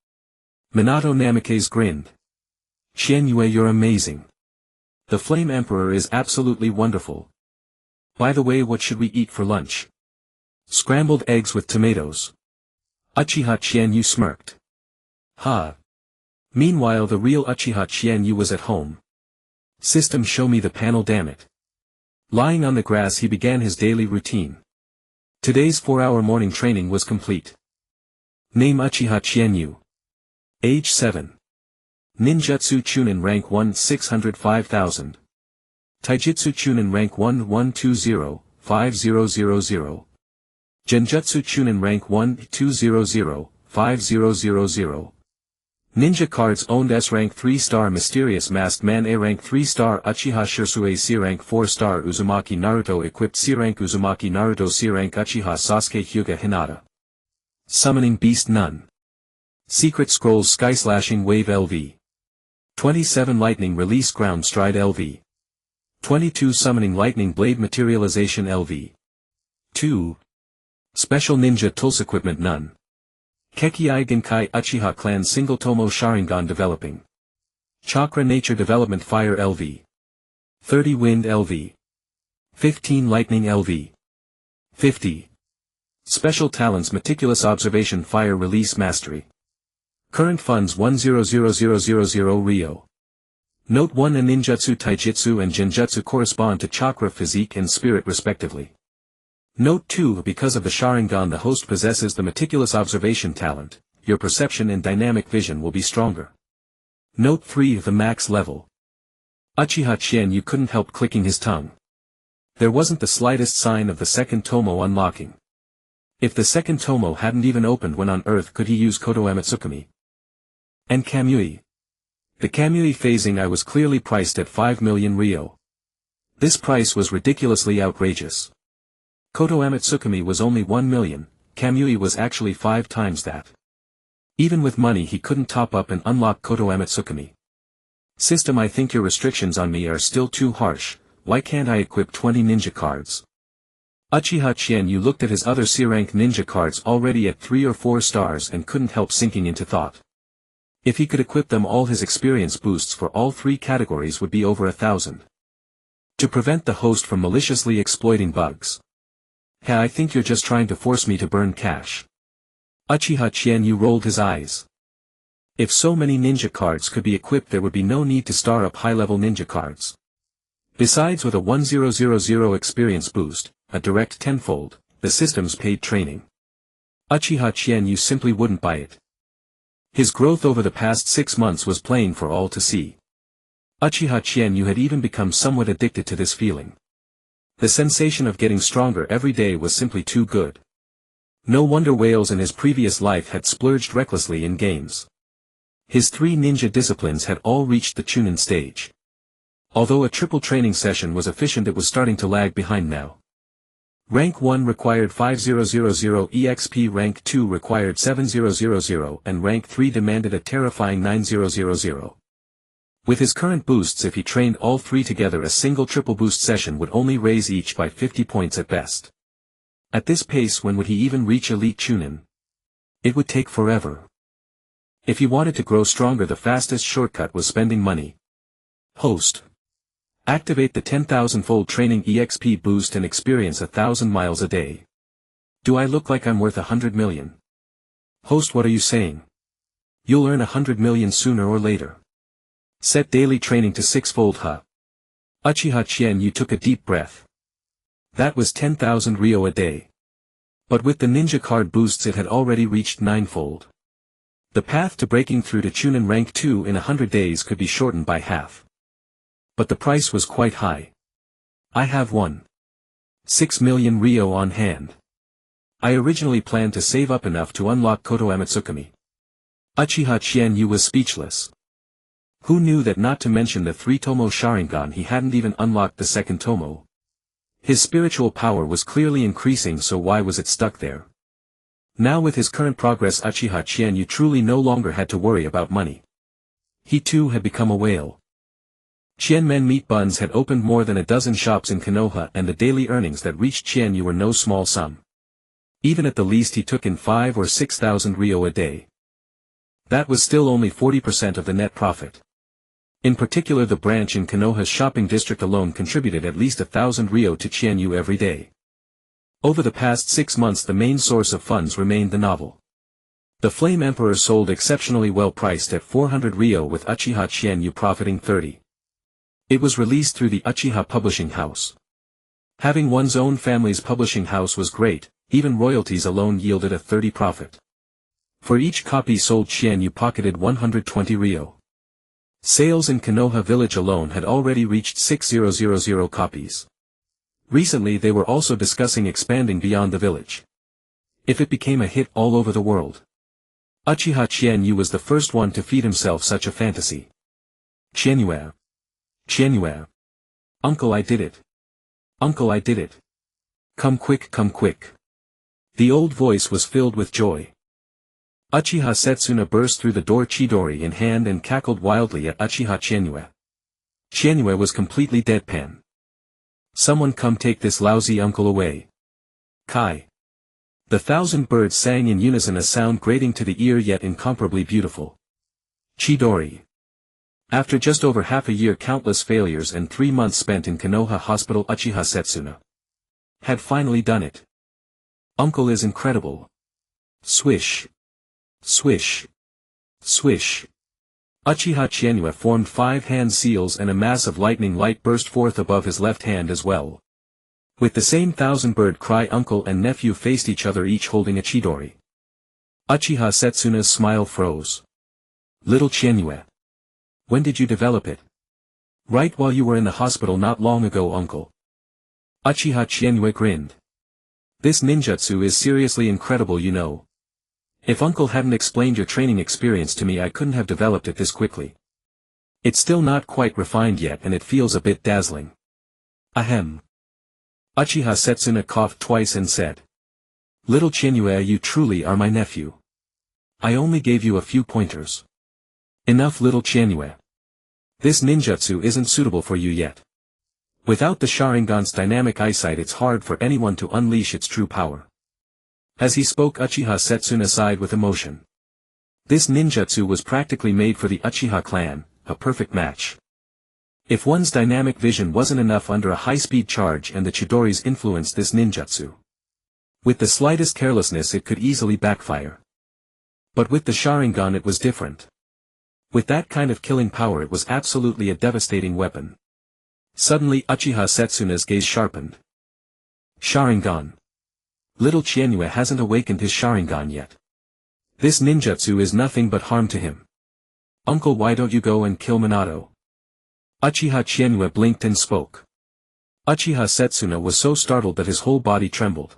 Minato Namikaze grinned. Chinyu, you're amazing. The Flame Emperor is absolutely wonderful. By the way, what should we eat for lunch? Scrambled eggs with tomatoes. Uchiha Chinyu smirked. Ha. Meanwhile, the real Uchiha Chinyu was at home. System, show me the panel, damn it. Lying on the grass, he began his daily routine. Today's 4-hour morning training was complete. Name Uchiha Chinyu. Age 7. Ninjutsu Chunin rank 1 605,000. Taijutsu Chunin rank 1 120 5000. Genjutsu Chunin rank 1 200 5000. Ninja cards owned: S rank 3-star Mysterious Masked Man, A rank 3-star Uchiha Shirsue, C rank 4-star Uzumaki Naruto equipped, C rank Uzumaki Naruto, C rank Uchiha Sasuke Hyuga Hinata. Summoning Beast None. Secret Scrolls Sky Slashing Wave LV. 27 Lightning Release Ground Stride LV. 22 Summoning Lightning Blade Materialization LV. 2. Special Ninja Tools Equipment None. Kekkei Genkai Uchiha Clan Single Tomo Sharingan Developing. Chakra Nature Development Fire LV. 30 Wind LV. 15 Lightning LV. 50. Special Talents Meticulous Observation Fire Release Mastery. Current Funds 100000 Rio. Note 1: A ninjutsu, taijutsu and genjutsu correspond to chakra, physique and spirit respectively. Note 2: Because of the Sharingan the host possesses the meticulous observation talent, your perception and dynamic vision will be stronger. Note 3: The max level. Uchiha Chinyu couldn't help clicking his tongue. There wasn't the slightest sign of the second tomo unlocking. If the second tomo hadn't even opened, when on earth could he use Koto Amatsukami? And Kamui. The Kamui phasing I was clearly priced at 5 million Rio. This price was ridiculously outrageous. Koto Amatsukami was only 1 million, Kamui was actually 5 times that. Even with money he couldn't top up and unlock Koto Amatsukami. System, I think your restrictions on me are still too harsh. Why can't I equip 20 ninja cards? Uchiha Chinyu looked at his other C-rank ninja cards already at 3 or 4 stars and couldn't help sinking into thought. If he could equip them all, his experience boosts for all 3 categories would be over 1,000. To prevent the host from maliciously exploiting bugs. Hey, I think you're just trying to force me to burn cash. Uchiha Chinyu rolled his eyes. If so many ninja cards could be equipped, there would be no need to star up high-level ninja cards. Besides, with a 1000 experience boost, a direct tenfold, the system's paid training. Uchiha Chinyu simply wouldn't buy it. His growth over the past 6 months was plain for all to see. Uchiha Chinyu had even become somewhat addicted to this feeling. The sensation of getting stronger every day was simply too good. No wonder Wales in his previous life had splurged recklessly in games. His 3 ninja disciplines had all reached the Chunin stage. Although a triple training session was efficient, it was starting to lag behind now. Rank 1 required 5000 EXP, Rank 2 required 7000, and Rank 3 demanded a terrifying 9000. With his current boosts, if he trained all three together, a single triple boost session would only raise each by 50 points at best. At this pace, when would he even reach elite Chunin? It would take forever. If he wanted to grow stronger, the fastest shortcut was spending money. Host. Activate the 10,000-fold training EXP boost and experience 1,000 miles a day. Do I look like I'm worth 100 million? Host, what are you saying? You'll earn 100 million sooner or later. Set daily training to 6-fold, huh? Uchiha Chizuki took a deep breath. That was 10,000 Ryo a day. But with the ninja card boosts it had already reached 9-fold. The path to breaking through to Chunin rank 2 in 100 days could be shortened by half. But the price was quite high. I have 1.6 million Ryo on hand. I originally planned to save up enough to unlock Koto Amatsukami. Uchiha Chizuki was speechless. Who knew that, not to mention the 3-tomo Sharingan, he hadn't even unlocked the second tomo. His spiritual power was clearly increasing, so why was it stuck there? Now with his current progress, Uchiha Chizuki truly no longer had to worry about money. He too had become a whale. Qianmen Meat Buns had opened more than a dozen shops in Konoha, and the daily earnings that reached Chizuki were no small sum. Even at the least he took in 5,000 or 6,000 Ryo a day. That was still only 40% of the net profit. In particular, the branch in Konoha's shopping district alone contributed at least 1,000 Ryo to Chizuki every day. Over the past 6 months the main source of funds remained the novel. The Flame Emperor sold exceptionally well, priced at 400 Ryo, with Uchiha Chizuki profiting 30. It was released through the Uchiha Publishing House. Having one's own family's publishing house was great, even royalties alone yielded a 30 profit. For each copy sold, Chizuki pocketed 120 Ryo. Sales in Konoha village alone had already reached 6,000 copies. Recently they were also discussing expanding beyond the village. If it became a hit all over the world, Uchiha Chizuki was the first one to feed himself such a fantasy. Chizuki. Uncle, I did it. Uncle, I did it. Come quick, come quick. The old voice was filled with joy. Uchiha Setsuna burst through the door, Chidori in hand, and cackled wildly at Uchiha Chizuki. Chizuki was completely deadpan. Someone come take this lousy uncle away. Kai. The 1,000 birds sang in unison, a sound grating to the ear yet incomparably beautiful. Chidori. After just over half a year, countless failures, and 3 months spent in Konoha Hospital, Uchiha Setsuna had finally done it. Uncle is incredible. Swish. Swish. Swish. Uchiha Chizuki formed 5 hand seals, and a mass of lightning light burst forth above his left hand as well. With the same 1,000-bird cry, uncle and nephew faced each other, each holding a Chidori. Uchiha Setsuna's smile froze. Little Chizuki. When did you develop it? Right while you were in the hospital not long ago, uncle. Uchiha Chizuki grinned. This ninjutsu is seriously incredible, you know. If uncle hadn't explained your training experience to me, I couldn't have developed it this quickly. It's still not quite refined yet, and it feels a bit dazzling. Ahem. Uchiha Setsuna coughed twice and said. Little Chizuki, you truly are my nephew. I only gave you a few pointers. Enough, little Chizuki. This ninjutsu isn't suitable for you yet. Without the Sharingan's dynamic eyesight, it's hard for anyone to unleash its true power. As he spoke, Uchiha Setsuna sighed with emotion. This ninjutsu was practically made for the Uchiha clan, a perfect match. If one's dynamic vision wasn't enough under a high-speed charge and the Chidori's influenced this ninjutsu, with the slightest carelessness it could easily backfire. But with the Sharingan it was different. With that kind of killing power, it was absolutely a devastating weapon. Suddenly Uchiha Setsuna's gaze sharpened. Sharingan. Little Chizuki hasn't awakened his Sharingan yet. This ninjutsu is nothing but harm to him. Uncle, why don't you go and kill Minato? Uchiha Chizuki blinked and spoke. Uchiha Setsuna was so startled that his whole body trembled.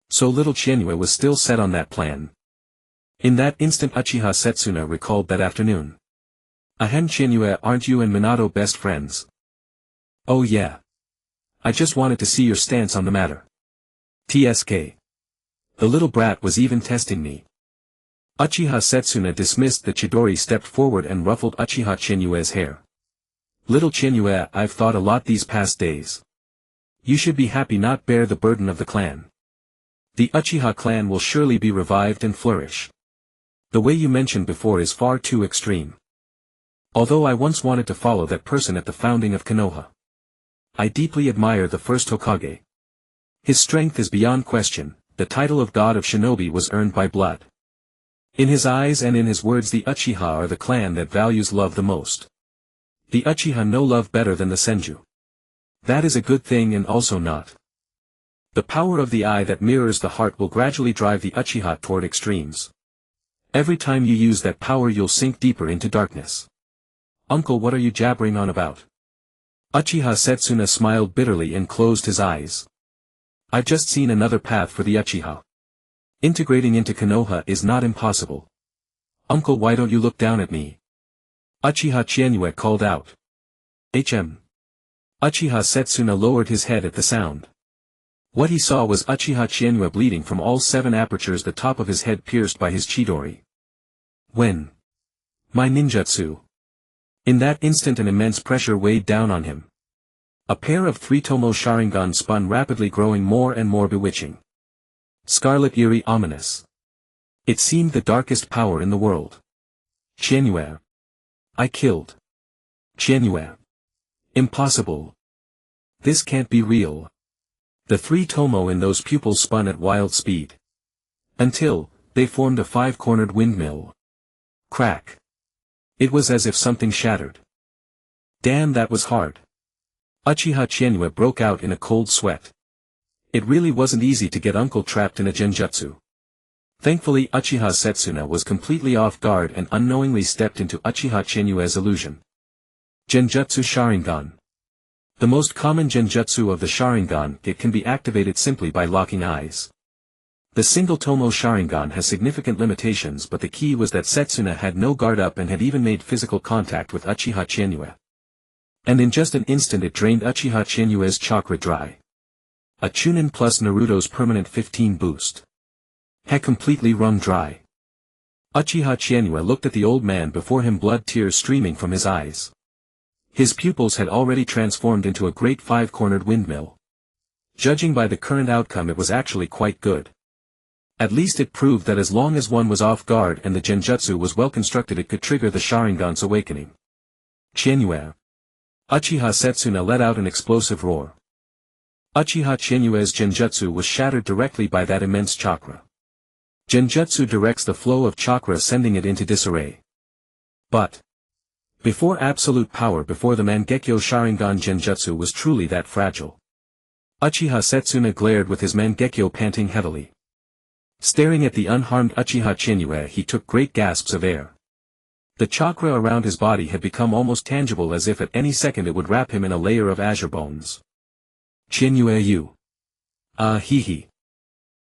So little Chizuki was still set on that plan. In that instant Uchiha Setsuna recalled that afternoon. Ahem, Chizuki, aren't you and Minato best friends? Oh yeah. I just wanted to see your stance on the matter. TSK. The little brat was even testing me. Uchiha Setsuna dismissed the Chidori, stepped forward and ruffled Uchiha Chizuki's hair. Little Qianyue, I've thought a lot these past days. You should be happy not bear the burden of the clan. The Uchiha clan will surely be revived and flourish. The way you mentioned before is far too extreme. Although I once wanted to follow that person at the founding of Konoha. I deeply admire the first Hokage. His strength is beyond question, the title of God of Shinobi was earned by blood. In his eyes and in his words the Uchiha are the clan that values love the most. The Uchiha know love better than the Senju. That is a good thing and also not. The power of the eye that mirrors the heart will gradually drive the Uchiha toward extremes. Every time you use that power you'll sink deeper into darkness. Uncle, what are you jabbering on about? Uchiha Setsuna smiled bitterly and closed his eyes. I've just seen another path for the Uchiha. Integrating into Konoha is not impossible. Uncle, why don't you look down at me? Uchiha Qianyue called out. Uchiha Setsuna lowered his head at the sound. What he saw was Uchiha Qianyue bleeding from all 7 apertures, the top of his head pierced by his Chidori. When? My ninjutsu. In that instant an immense pressure weighed down on him. A pair of 3 Tomo Sharingan spun rapidly, growing more and more bewitching. Scarlet, eerie, ominous. It seemed the darkest power in the world. Qianyue. I killed. Qianyue. Impossible. This can't be real. The 3 Tomo in those pupils spun at wild speed. Until, they formed a 5-cornered windmill. Crack. It was as if something shattered. Damn, that was hard. Uchiha Qianyue broke out in a cold sweat. It really wasn't easy to get Uncle trapped in a genjutsu. Thankfully Uchiha Setsuna was completely off guard and unknowingly stepped into Uchiha Qianyue's illusion. Genjutsu Sharingan. The most common genjutsu of the Sharingan, it can be activated simply by locking eyes. The single Tomo Sharingan has significant limitations, but the key was that Setsuna had no guard up and had even made physical contact with Uchiha Qianyue. And in just an instant it drained Uchiha Qianyue's chakra dry. A Chunin plus Naruto's permanent 15 boost. Had completely wrung dry. Uchiha Qianyue looked at the old man before him, blood tears streaming from his eyes. His pupils had already transformed into a great 5-cornered windmill. Judging by the current outcome, it was actually quite good. At least it proved that as long as one was off guard and the genjutsu was well constructed, it could trigger the Sharingan's awakening. Qianyue. Uchiha Setsuna let out an explosive roar. Uchiha Qianyue's genjutsu was shattered directly by that immense chakra. Genjutsu directs the flow of chakra, sending it into disarray. But before absolute power, before the Mangekyo Sharingan, genjutsu was truly that fragile. Uchiha Setsuna glared with his Mangekyo, panting heavily. Staring at the unharmed Uchiha Qianyue, he took great gasps of air. The chakra around his body had become almost tangible, as if at any second it would wrap him in a layer of azure bones. Qianyue, you. Hee.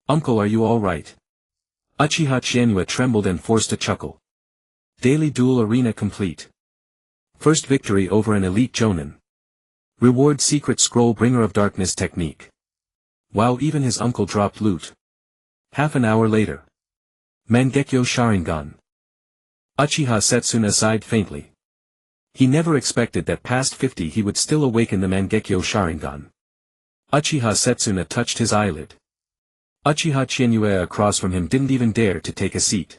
Uncle, are you all right? Uchiha Qianyue trembled and forced a chuckle. Daily duel arena complete. First victory over an elite jonin. Reward secret scroll, bringer of darkness technique. Wow, even his uncle dropped loot. Half an hour later. Mangekyo Sharingan. Uchiha Setsuna sighed faintly. He never expected that past 50 he would still awaken the Mangekyo Sharingan. Uchiha Setsuna touched his eyelid. Uchiha Qianyue across from him didn't even dare to take a seat.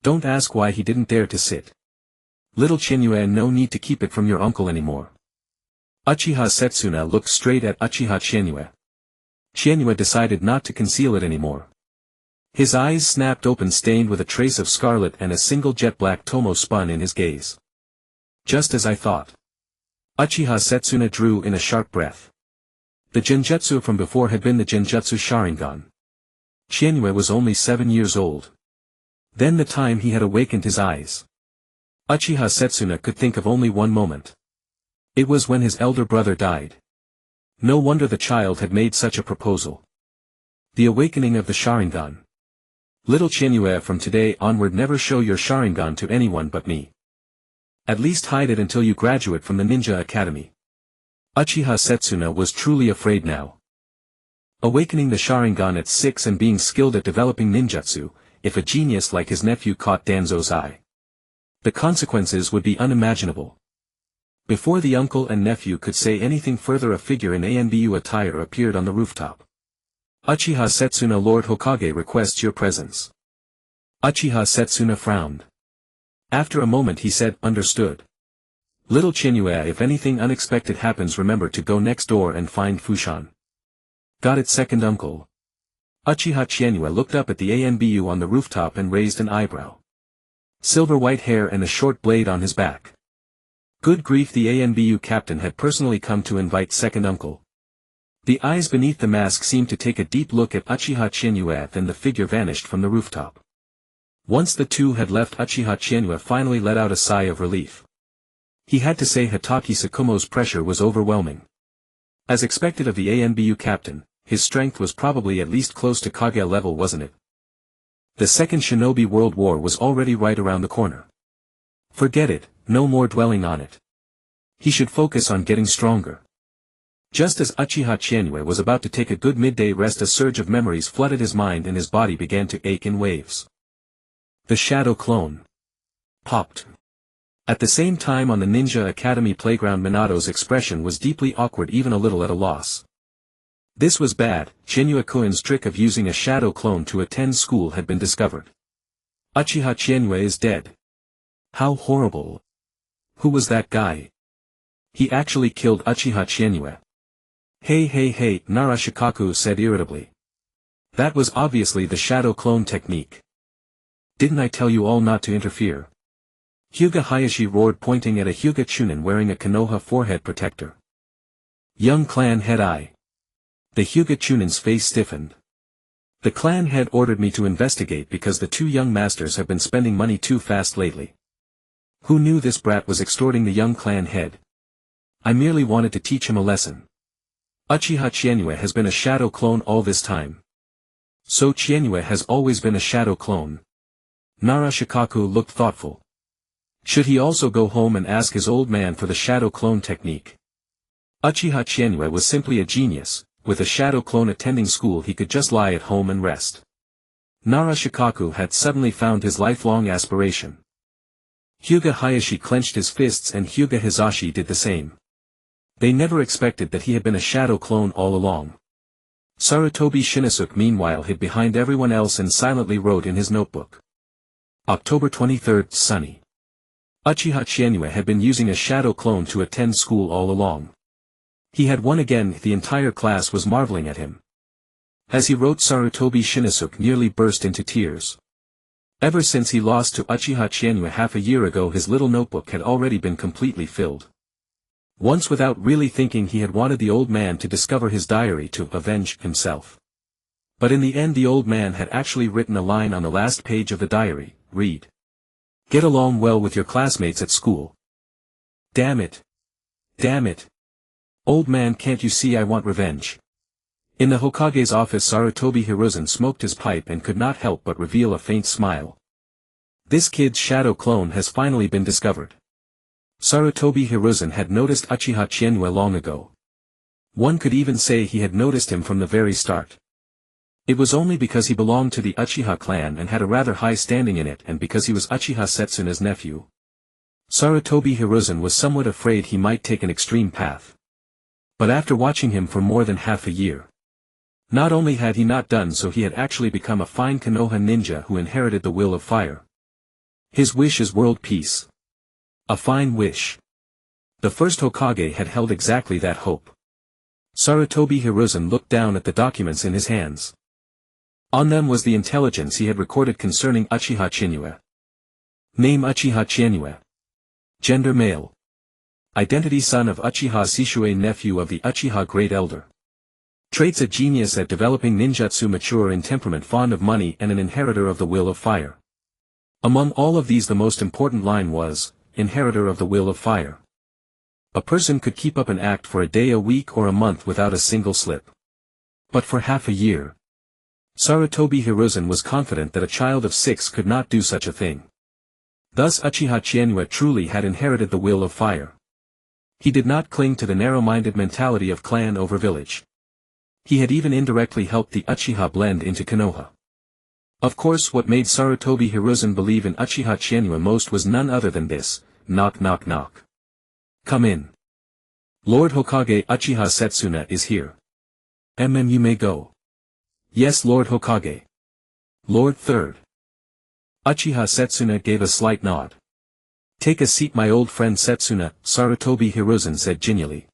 Don't ask why he didn't dare to sit. Little Qianyue, no need to keep it from your uncle anymore. Uchiha Setsuna looked straight at Uchiha Qianyue. Qianyue decided not to conceal it anymore. His eyes snapped open, stained with a trace of scarlet, and a single jet black Tomo spun in his gaze. Just as I thought. Uchiha Setsuna drew in a sharp breath. The genjutsu from before had been the genjutsu Sharingan. Qianyue was only 7 years old. Then the time he had awakened his eyes. Uchiha Setsuna could think of only one moment. It was when his elder brother died. No wonder the child had made such a proposal. The awakening of the Sharingan. Little Qianyue, from today onward never show your Sharingan to anyone but me. At least hide it until you graduate from the Ninja Academy. Uchiha Setsuna was truly afraid now. Awakening the Sharingan at 6 and being skilled at developing ninjutsu, if a genius like his nephew caught Danzo's eye. The consequences would be unimaginable. Before the uncle and nephew could say anything further, a figure in ANBU attire appeared on the rooftop. Uchiha Setsuna, Lord Hokage requests your presence. Uchiha Setsuna frowned. After a moment he said, understood. Little Chinyue, if anything unexpected happens, remember to go next door and find Fushan. Got it, second uncle. Uchiha Chinyue looked up at the ANBU on the rooftop and raised an eyebrow. Silver white hair and a short blade on his back. Good grief, the ANBU captain had personally come to invite second uncle. The eyes beneath the mask seemed to take a deep look at Uchiha Chinyue, then the figure vanished from the rooftop. Once the two had left, Uchiha Chinyue finally let out a sigh of relief. He had to say Hatake Tsukumo's pressure was overwhelming. As expected of the ANBU captain, his strength was probably at least close to Kage level, wasn't it? The Second Shinobi World War was already right around the corner. Forget it, no more dwelling on it. He should focus on getting stronger. Just as Uchiha Chinyue was about to take a good midday rest, a surge of memories flooded his mind and his body began to ache in waves. The shadow clone popped. At the same time, on the Ninja Academy playground, Minato's expression was deeply awkward, even a little at a loss. This was bad. Chinyue-kun's trick of using a shadow clone to attend school had been discovered. Uchiha Chinyue is dead. How horrible. Who was that guy? He actually killed Uchiha Chinyue. Hey, Nara Shikaku said irritably. That was obviously the shadow clone technique. Didn't I tell you all not to interfere? Hyuga Hayashi roared, pointing at a Hyuga Chunin wearing a Konoha forehead protector. Young clan head, I. The Hyuga Chunin's face stiffened. The clan head ordered me to investigate because the two young masters have been spending money too fast lately. Who knew this brat was extorting the young clan head? I merely wanted to teach him a lesson. Uchiha Chinyue has been a shadow clone all this time. So Chinyue has always been a shadow clone. Nara Shikaku looked thoughtful. Should he also go home and ask his old man for the shadow clone technique? Uchiha Chinyue was simply a genius. With a shadow clone attending school, he could just lie at home and rest. Nara Shikaku had suddenly found his lifelong aspiration. Hyuga Hayashi clenched his fists and Hyuga Hizashi did the same. They never expected that he had been a shadow clone all along. Sarutobi Shinosuke meanwhile hid behind everyone else and silently wrote in his notebook. October 23, sunny. Uchiha Chinyue had been using a shadow clone to attend school all along. He had won again. The entire class was marveling at him. As he wrote, Sarutobi Shinosuke nearly burst into tears. Ever since he lost to Uchiha Chinyue half a year ago, his little notebook had already been completely filled. Once, without really thinking, he had wanted the old man to discover his diary to avenge himself. But in the end, the old man had actually written a line on the last page of the diary. Read. Get along well with your classmates at school. Damn it. Damn it. Old man, can't you see I want revenge? In the Hokage's office, Sarutobi Hiruzen smoked his pipe and could not help but reveal a faint smile. This kid's shadow clone has finally been discovered. Sarutobi Hiruzen had noticed Uchiha Chinyue long ago. One could even say he had noticed him from the very start. It was only because he belonged to the Uchiha clan and had a rather high standing in it, and because he was Uchiha Setsuna's nephew. Sarutobi Hiruzen was somewhat afraid he might take an extreme path. But after watching him for more than half a year, not only had he not done so, he had actually become a fine Konoha ninja who inherited the will of fire. His wish is world peace. A fine wish. The first Hokage had held exactly that hope. Sarutobi Hiruzen looked down at the documents in his hands. On them was the intelligence he had recorded concerning Uchiha Chinyue. Name Uchiha Chinyue. Gender male. Identity son of Uchiha Sishue, nephew of the Uchiha Great Elder. Traits: a genius at developing ninjutsu, mature in temperament, fond of money, and an inheritor of the will of fire. Among all of these, the most important line was, inheritor of the will of fire. A person could keep up an act for a day, a week, or a month without a single slip. But for half a year, Sarutobi Hiruzen was confident that a child of 6 could not do such a thing. Thus Uchiha Chinyue truly had inherited the will of fire. He did not cling to the narrow-minded mentality of clan over village. He had even indirectly helped the Uchiha blend into Konoha. Of course, what made Sarutobi Hiruzen believe in Uchiha Chinyue most was none other than this: knock knock knock. Come in. Lord Hokage Uchiha Setsuna is here. You may go. Yes, Lord Hokage. Lord Third. Uchiha Setsuna gave a slight nod. Take a seat, my old friend Setsuna, Sarutobi Hiruzen said genially.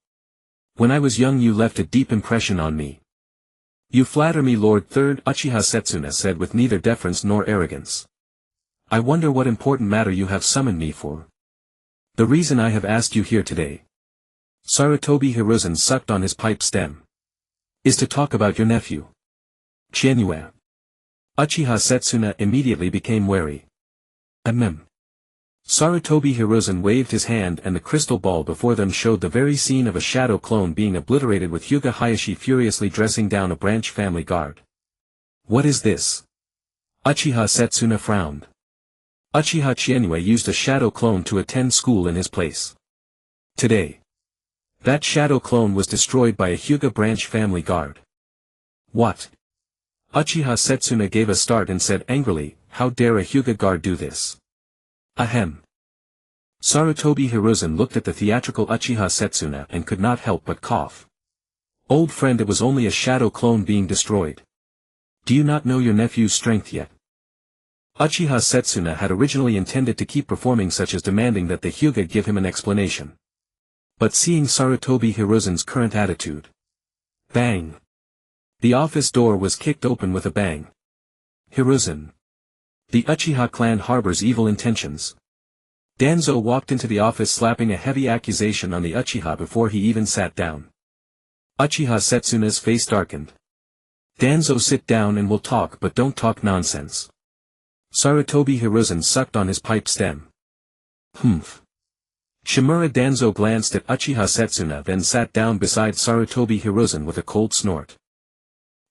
When I was young you left a deep impression on me. You flatter me, Lord Third, Uchiha Setsuna said with neither deference nor arrogance. I wonder what important matter you have summoned me for. The reason I have asked you here today. Sarutobi Hiruzen sucked on his pipe stem. Is to talk about your nephew. Chienue. Uchiha Setsuna immediately became wary. Sarutobi Hiruzen waved his hand and the crystal ball before them showed the very scene of a shadow clone being obliterated with Hyuga Hayashi furiously dressing down a branch family guard. What is this? Uchiha Setsuna frowned. Uchiha Chienue used a shadow clone to attend school in his place. Today. That shadow clone was destroyed by a Hyuga branch family guard. What? Uchiha Setsuna gave a start and said angrily, how dare a Hyuga guard do this? Ahem. Sarutobi Hiruzen looked at the theatrical Uchiha Setsuna and could not help but cough. Old friend, it was only a shadow clone being destroyed. Do you not know your nephew's strength yet? Uchiha Setsuna had originally intended to keep performing such as demanding that the Hyuga give him an explanation. But seeing Sarutobi Hiruzen's current attitude. Bang! The office door was kicked open with a bang. Hiruzen. The Uchiha clan harbors evil intentions. Danzo walked into the office slapping a heavy accusation on the Uchiha before he even sat down. Uchiha Setsuna's face darkened. Danzo, sit down and we'll talk, but don't talk nonsense. Sarutobi Hiruzen sucked on his pipe stem. Humph. Shimura Danzo glanced at Uchiha Setsuna then sat down beside Sarutobi Hiruzen with a cold snort.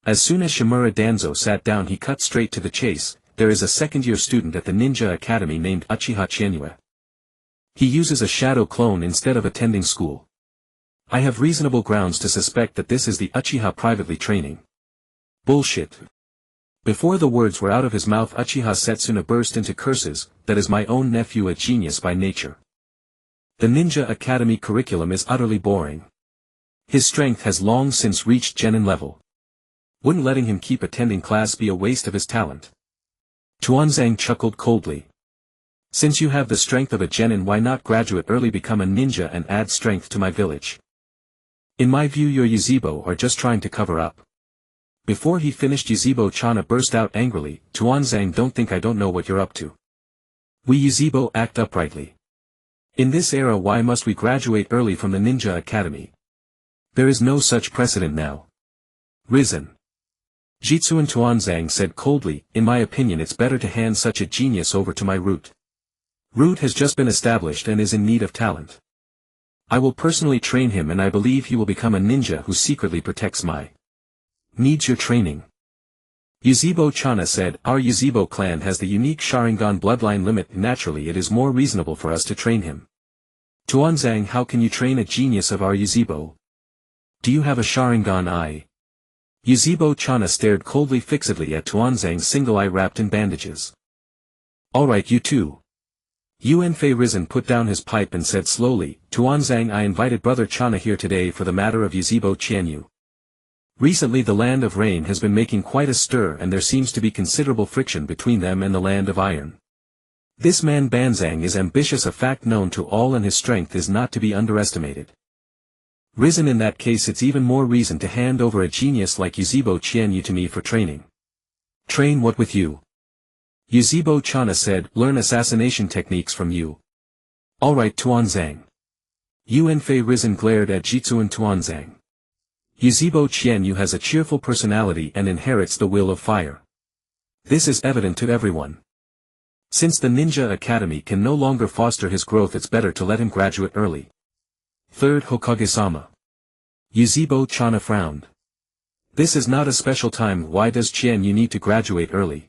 As soon as Shimura Danzo sat down he cut straight to the chase. There is a second-year student at the Ninja Academy named Uchiha Chienue. He uses a shadow clone instead of attending school. I have reasonable grounds to suspect that this is the Uchiha privately training. Bullshit. Before the words were out of his mouth Uchiha Setsuna burst into curses, that is my own nephew a genius by nature. The Ninja Academy curriculum is utterly boring. His strength has long since reached genin level. Wouldn't letting him keep attending class be a waste of his talent? Tuanzang chuckled coldly. Since you have the strength of a genin, why not graduate early, become a ninja and add strength to my village? In my view your Yuzebo are just trying to cover up. Before he finished Yuzebo Chana burst out angrily, Tuanzang, don't think I don't know what you're up to. We Yuzebo act uprightly. In this era why must we graduate early from the Ninja Academy? There is no such precedent now. Risen. Jitsuan Tuanzang said coldly, in my opinion it's better to hand such a genius over to my root. Root has just been established and is in need of talent. I will personally train him and I believe he will become a ninja who secretly protects my needs your training. Yuzebo Chana said, our Yuzebo clan has the unique Sharingan bloodline limit, naturally it is more reasonable for us to train him. Tuanzang, how can you train a genius of our Yuzebo? Do you have a Sharingan eye? Yuzebo Chana stared coldly fixedly at Tuanzang's single eye wrapped in bandages. Alright, you two. Yuanfei Risen put down his pipe and said slowly, Tuanzang, I invited Brother Chana here today for the matter of Yuzebo Qianyu. Recently the Land of Rain has been making quite a stir and there seems to be considerable friction between them and the Land of Iron. This man Banzang is ambitious, a fact known to all, and his strength is not to be underestimated. Risen, in that case it's even more reason to hand over a genius like Yuzebo Qianyu to me for training. Train what with you? Yuzebo Chana said, learn assassination techniques from you. Alright Tuanzang. Yuanfei Risen glared at Jitsuan Tuanzang. Yuzebo Qianyu has a cheerful personality and inherits the will of fire. This is evident to everyone. Since the Ninja Academy can no longer foster his growth, it's better to let him graduate early. Third Hokage-sama. Yuzebo Chana frowned. This is not a special time, why does Qianyu need to graduate early?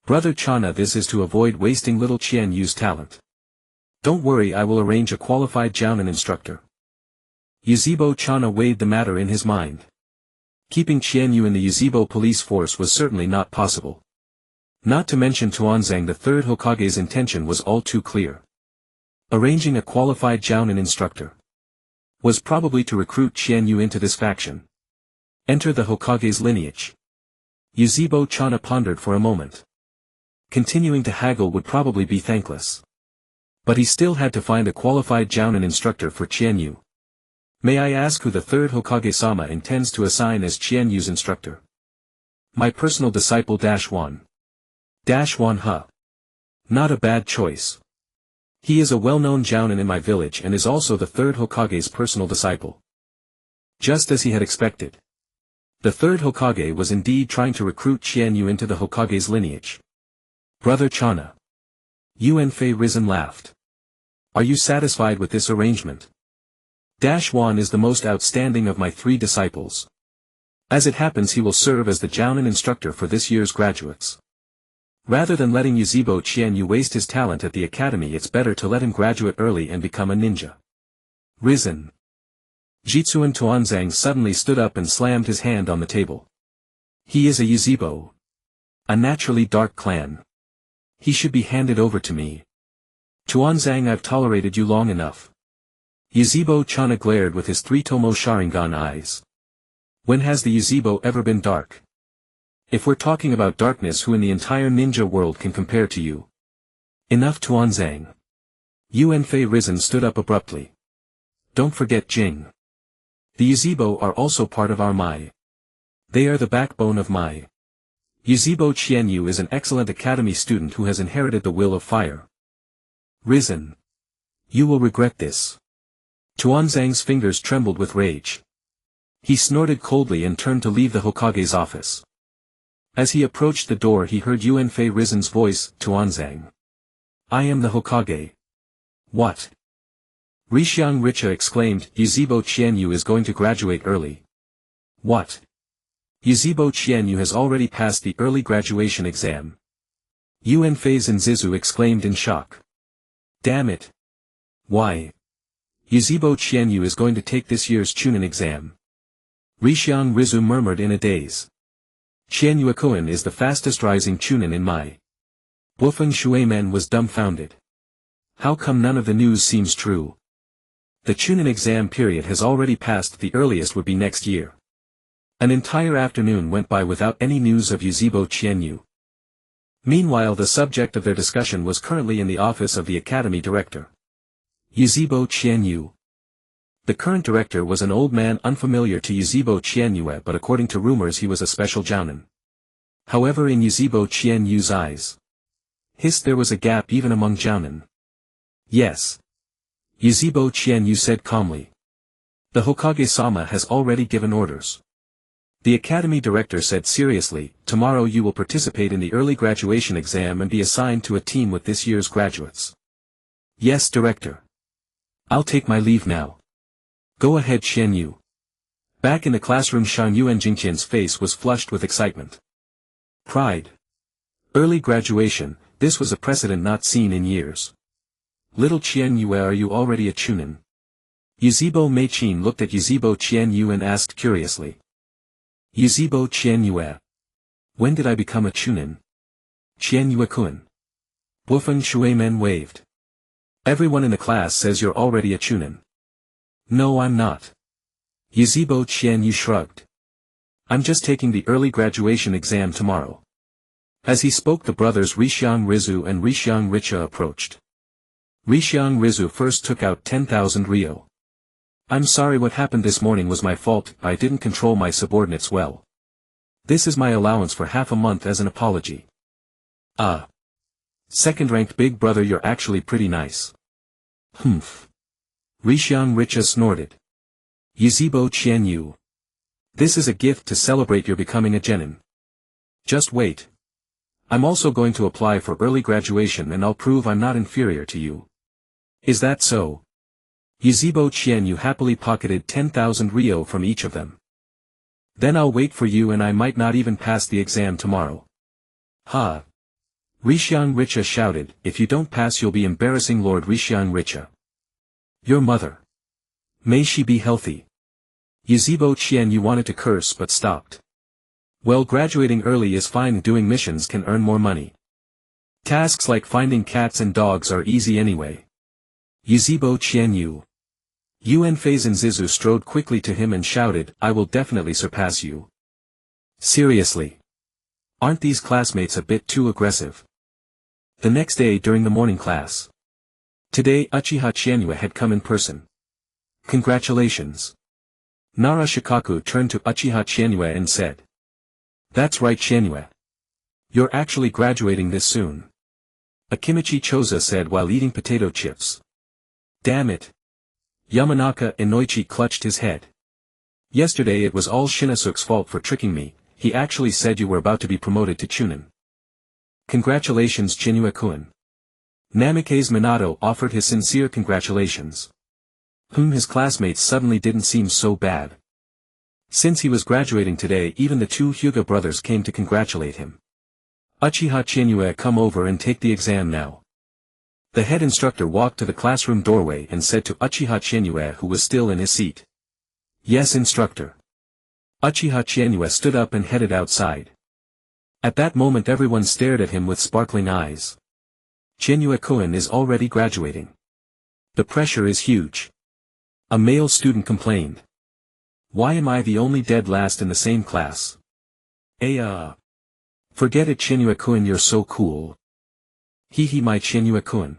Brother Chana, this is to avoid wasting little Qianyu's talent. Don't worry, I will arrange a qualified Jounin instructor. Yuzebo Chana weighed the matter in his mind. Keeping Qianyu in the Yuzebo police force was certainly not possible. Not to mention Tuanzang, the third Hokage's intention was all too clear. Arranging a qualified Jounin instructor. Was probably to recruit Qianyu into this faction. Enter the Hokage's lineage. Yuzhibo Chana pondered for a moment. Continuing to haggle would probably be thankless. But he still had to find a qualified Jounin instructor for Qianyu. May I ask who the third Hokage-sama intends to assign as Qianyu's instructor? My personal disciple -1. -1 huh. Not a bad choice. He is a well-known Jounin in my village and is also the third Hokage's personal disciple. Just as he had expected. The third Hokage was indeed trying to recruit Qianyu into the Hokage's lineage. Brother Chana. Yuanfei Risen laughed. Are you satisfied with this arrangement? -1 is the most outstanding of my 3 disciples. As it happens, he will serve as the Jounin instructor for this year's graduates. Rather than letting Yuzhibo Qianyu waste his talent at the academy, it's better to let him graduate early and become a ninja. Risen. Jitsuan Tuanzang suddenly stood up and slammed his hand on the table. He is a Yuzhibo. A naturally dark clan. He should be handed over to me. Tuanzang, I've tolerated you long enough. Yuzhibo Chana glared with his 3-tomo Sharingan eyes. When has the Yuzhibo ever been dark? If we're talking about darkness, who in the entire ninja world can compare to you? Enough, Tuanzang. Yuanfei Risen stood up abruptly. Don't forget Jing. The Yuzhibo are also part of our Mai. They are the backbone of Mai. Yuzhibo Qianyu is an excellent academy student who has inherited the will of fire. Risen. You will regret this. Tuanzang's fingers trembled with rage. He snorted coldly and turned to leave the Hokage's office. As he approached the door, he heard Yuanfei Risen's voice, Tuanzang. I am the Hokage. What? Rishiang Richa exclaimed, Yuzhibo Qianyu is going to graduate early. What? Yuzhibo Qianyu has already passed the early graduation exam. Yuanfei Zenzizu exclaimed in shock. Damn it. Why? Yuzhibo Qianyu is going to take this year's Chunin exam. Rishiang Rizu murmured in a daze. Qianyuakuen is the fastest rising Chunin in Mai. Wufeng Shuimen was dumbfounded. How come none of the news seems true? The Chunin exam period has already passed, the earliest would be next year. An entire afternoon went by without any news of Yuzhibo Qianyu. Meanwhile, the subject of their discussion was currently in the office of the academy director. Yuzhibo Qianyu. The current director was an old man unfamiliar to Yuzhibo Qianyu, but according to rumors he was a special Jounin. However, in Yuzhibo Qianyu's eyes, there was a gap even among Jounin. Yes. Yuzhibo Qianyu said calmly. The Hokage-sama has already given orders. The academy director said seriously, tomorrow you will participate in the early graduation exam and be assigned to a team with this year's graduates. Yes, director. I'll take my leave now. Go ahead, Qianyu. Back in the classroom, Shan Yuanjingqian's face was flushed with excitement. Pride. Early graduation, this was a precedent not seen in years. Little Qianyu, are you already a Chunin? Yuzhibo Meichin looked at Yuzhibo Qianyu and asked curiously. Yuzhibo Qianyu. When did I become a Chunin? Qianyuakuen. Wufeng Shuimen waved. Everyone in the class says you're already a Chunin. No, I'm not. Yuzhibo Qianyu shrugged. I'm just taking the early graduation exam tomorrow. As he spoke, the brothers Rishiang Rizu and Rishiang Richa approached. Rishiang Rizu first took out 10,000 ryo. I'm sorry, what happened this morning was my fault, I didn't control my subordinates well. This is my allowance for half a month as an apology. Ah. Second-ranked big brother, you're actually pretty nice. Humph. Rishiang Richa snorted. Yuzhibo Qianyu. This is a gift to celebrate your becoming a genin. Just wait. I'm also going to apply for early graduation and I'll prove I'm not inferior to you. Is that so? Yuzhibo Qianyu happily pocketed 10,000 ryo from each of them. Then I'll wait for you, and I might not even pass the exam tomorrow. Ha! Rishiang Richa shouted, if you don't pass you'll be embarrassing Lord Rishiang Richa. Your mother. May she be healthy. Yuzhibo Qianyu wanted to curse but stopped. Well, graduating early is fine, doing missions can earn more money. Tasks like finding cats and dogs are easy anyway. Yuzebo Qianyu. Yuan Feizan Zizu strode quickly to him and shouted, I will definitely surpass you. Seriously. Aren't these classmates a bit too aggressive? The next day during the morning class. Today Uchiha Chinyue had come in person. Congratulations. Nara Shikaku turned to Uchiha Chinyue and said. That's right Chinyue. You're actually graduating this soon. Akimichi Choza said while eating potato chips. Damn it. Yamanaka Inoichi clutched his head. Yesterday it was all Shinasuke's fault for tricking me, he actually said you were about to be promoted to Chunin. Congratulations Chinyue-kun. Namikaze Minato offered his sincere congratulations. His classmates suddenly didn't seem so bad. Since he was graduating today even the two Hyuga brothers came to congratulate him. Uchiha Chinyue, come over and take the exam now. The head instructor walked to the classroom doorway and said to Uchiha Chinyue who was still in his seat. Yes instructor. Uchiha Chinyue stood up and headed outside. At that moment everyone stared at him with sparkling eyes. Chinyue-kun is already graduating. The pressure is huge. A male student complained. Why am I the only dead last in the same class? Forget it Chinyue-kun, you're so cool. Hee my Chinyue-kun.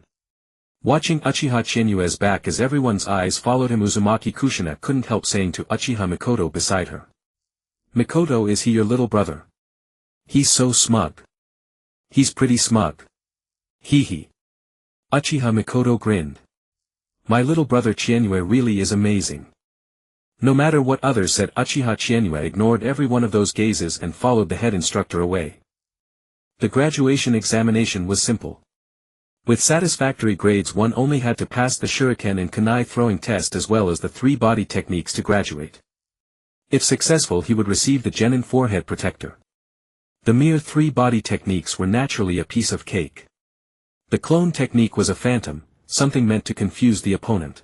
Watching Uchiha Chinyue's back as everyone's eyes followed him, Uzumaki Kushina couldn't help saying to Uchiha Mikoto beside her. Mikoto, is he your little brother? He's so smug. He's pretty smug. Hee. Uchiha Mikoto grinned. My little brother Chinyue really is amazing. No matter what others said, Uchiha Chinyue ignored every one of those gazes and followed the head instructor away. The graduation examination was simple. With satisfactory grades one only had to pass the shuriken and kunai throwing test as well as the 3 body techniques to graduate. If successful he would receive the genin forehead protector. The mere 3 body techniques were naturally a piece of cake. The clone technique was a phantom, something meant to confuse the opponent.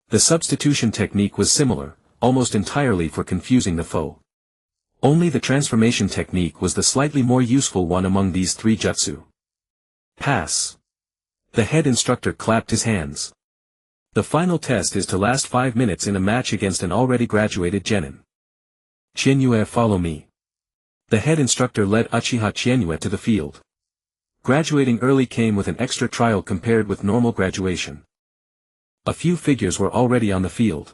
The substitution technique was similar, almost entirely for confusing the foe. Only the transformation technique was the slightly more useful one among these 3 jutsu. Pass. The head instructor clapped his hands. The final test is to last 5 minutes in a match against an already graduated genin. Chinyue, follow me. The head instructor led Uchiha Chinyue to the field. Graduating early came with an extra trial compared with normal graduation. A few figures were already on the field.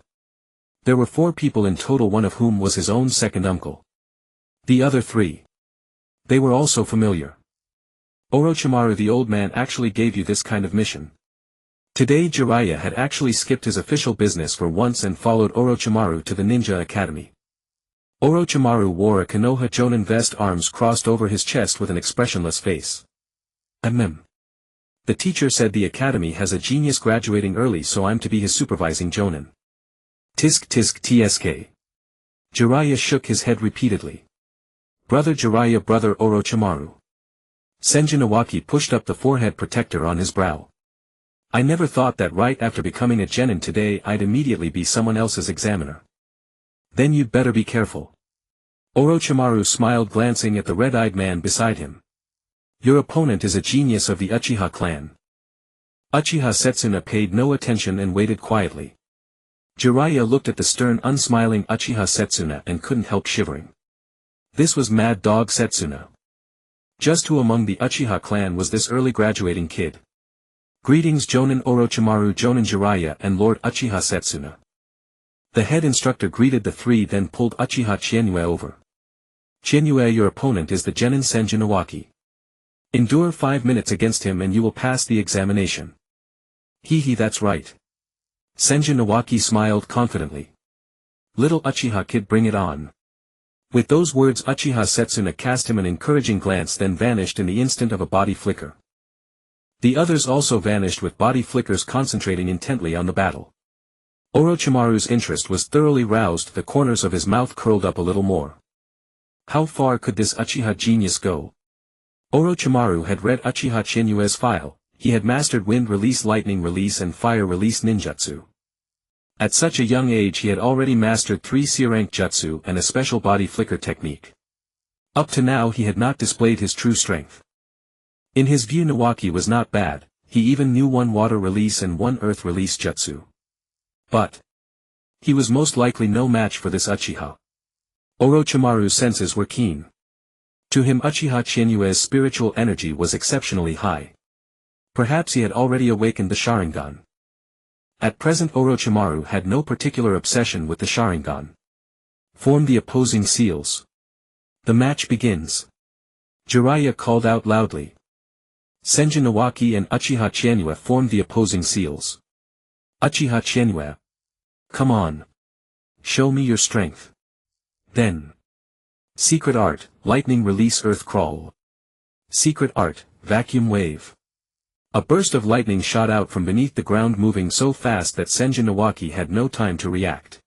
There were 4 people in total, one of whom was his own second uncle. The other 3. They were also familiar. Orochimaru, the old man actually gave you this kind of mission. Today Jiraiya had actually skipped his official business for once and followed Orochimaru to the ninja academy. Orochimaru wore a Konoha Jonin vest, arms crossed over his chest with an expressionless face. The teacher said the academy has a genius graduating early, so I'm to be his supervising Jonin. Tisk tisk tsk. Jiraiya shook his head repeatedly. Brother Jiraiya, brother Orochimaru. Senjin Iwaki pushed up the forehead protector on his brow. I never thought that right after becoming a genin today I'd immediately be someone else's examiner. Then you'd better be careful. Orochimaru smiled, glancing at the red-eyed man beside him. Your opponent is a genius of the Uchiha clan. Uchiha Setsuna paid no attention and waited quietly. Jiraiya looked at the stern, unsmiling Uchiha Setsuna and couldn't help shivering. This was Mad Dog Setsuna. Just who among the Uchiha clan was this early graduating kid? Greetings Jonin Orochimaru, Jonin Jiraiya and Lord Uchiha Setsuna. The head instructor greeted the 3, then pulled Uchiha Chinyue over. Chinyue, your opponent is the genin Senjin Iwaki. Endure 5 minutes against him and you will pass the examination. Hee, that's right. Senjin Iwaki smiled confidently. Little Uchiha kid, bring it on. With those words Uchiha Setsuna cast him an encouraging glance, then vanished in the instant of a body flicker. The others also vanished with body flickers, concentrating intently on the battle. Orochimaru's interest was thoroughly roused, the corners of his mouth curled up a little more. How far could this Uchiha genius go? Orochimaru had read Uchiha Chinyue's file, he had mastered wind release, lightning release and fire release ninjutsu. At such a young age he had already mastered 3 C-rank jutsu and a special body flicker technique. Up to now he had not displayed his true strength. In his view Niwaki was not bad, he even knew one water release and one earth release jutsu. But he was most likely no match for this Uchiha. Orochimaru's senses were keen. To him Uchiha Chinue's spiritual energy was exceptionally high. Perhaps he had already awakened the Sharingan. At present Orochimaru had no particular obsession with the Sharingan. Form the opposing seals. The match begins. Jiraiya called out loudly. Senju Nawaki and Uchiha Chinue formed the opposing seals. Uchiha Chinue. Come on. Show me your strength. Then. Secret art, lightning release earth crawl. Secret art, vacuum wave. A burst of lightning shot out from beneath the ground, moving so fast that Senju Nawaki had no time to react.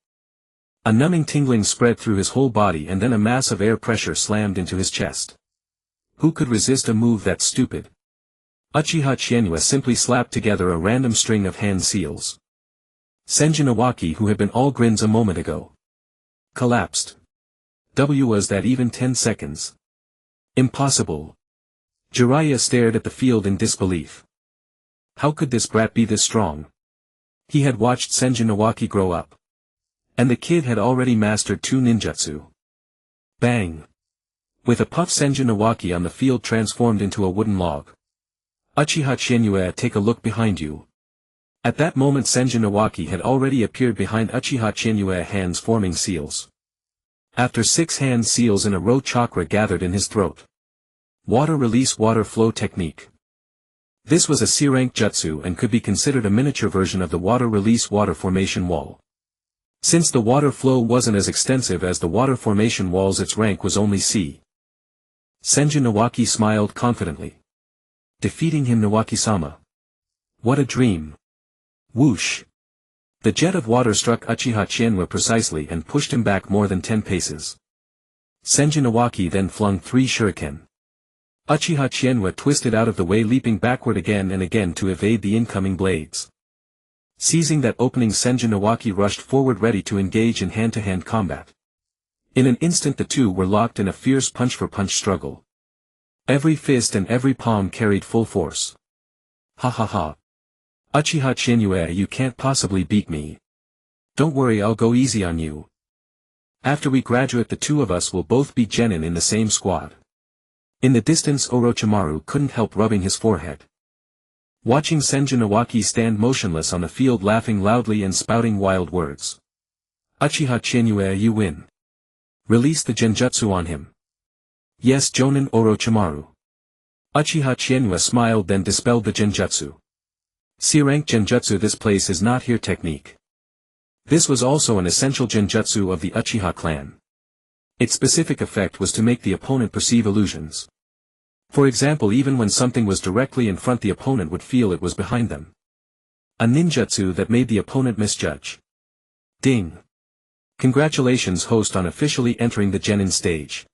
A numbing tingling spread through his whole body, and then a mass of air pressure slammed into his chest. Who could resist a move that stupid? Uchiha Chinue simply slapped together a random string of hand seals. Senju Nawaki, who had been all grins a moment ago, collapsed. Was that even 10 seconds? Impossible. Jiraiya stared at the field in disbelief. How could this brat be this strong? He had watched Senju Nawaki grow up. And the kid had already mastered 2 ninjutsu. Bang! With a puff, Senju Nawaki on the field transformed into a wooden log. Uchiha Chinue, take a look behind you. At that moment Senju Nawaki had already appeared behind Uchiha Chinue, hands forming seals. After 6 hand seals in a row, chakra gathered in his throat. Water release water flow technique. This was a C-rank jutsu and could be considered a miniature version of the water release water formation wall. Since the water flow wasn't as extensive as the water formation walls, its rank was only C. Senju Nawaki smiled confidently. Defeating him, Nawaki-sama. What a dream. Whoosh. The jet of water struck Uchiha Chinue precisely and pushed him back more than 10 paces. Senju Nawaki then flung 3 shuriken. Uchiha Chinue twisted out of the way, leaping backward again and again to evade the incoming blades. Seizing that opening, Senju Nawaki rushed forward, ready to engage in hand-to-hand combat. In an instant the two were locked in a fierce punch-for-punch struggle. Every fist and every palm carried full force. Ha ha ha. Uchiha Chinue, you can't possibly beat me. Don't worry, I'll go easy on you. After we graduate, the two of us will both be genin in the same squad. In the distance Orochimaru couldn't help rubbing his forehead. Watching Senju Nawaki stand motionless on the field, laughing loudly and spouting wild words. Uchiha Chinue, you win. Release the genjutsu on him. Yes, Jonin Orochimaru. Uchiha Chinue smiled, then dispelled the genjutsu. C-rank genjutsu, this place is not here technique. This was also an essential genjutsu of the Uchiha clan. Its specific effect was to make the opponent perceive illusions. For example, even when something was directly in front, the opponent would feel it was behind them. A ninjutsu that made the opponent misjudge. Ding. Congratulations, host, on officially entering the genin stage.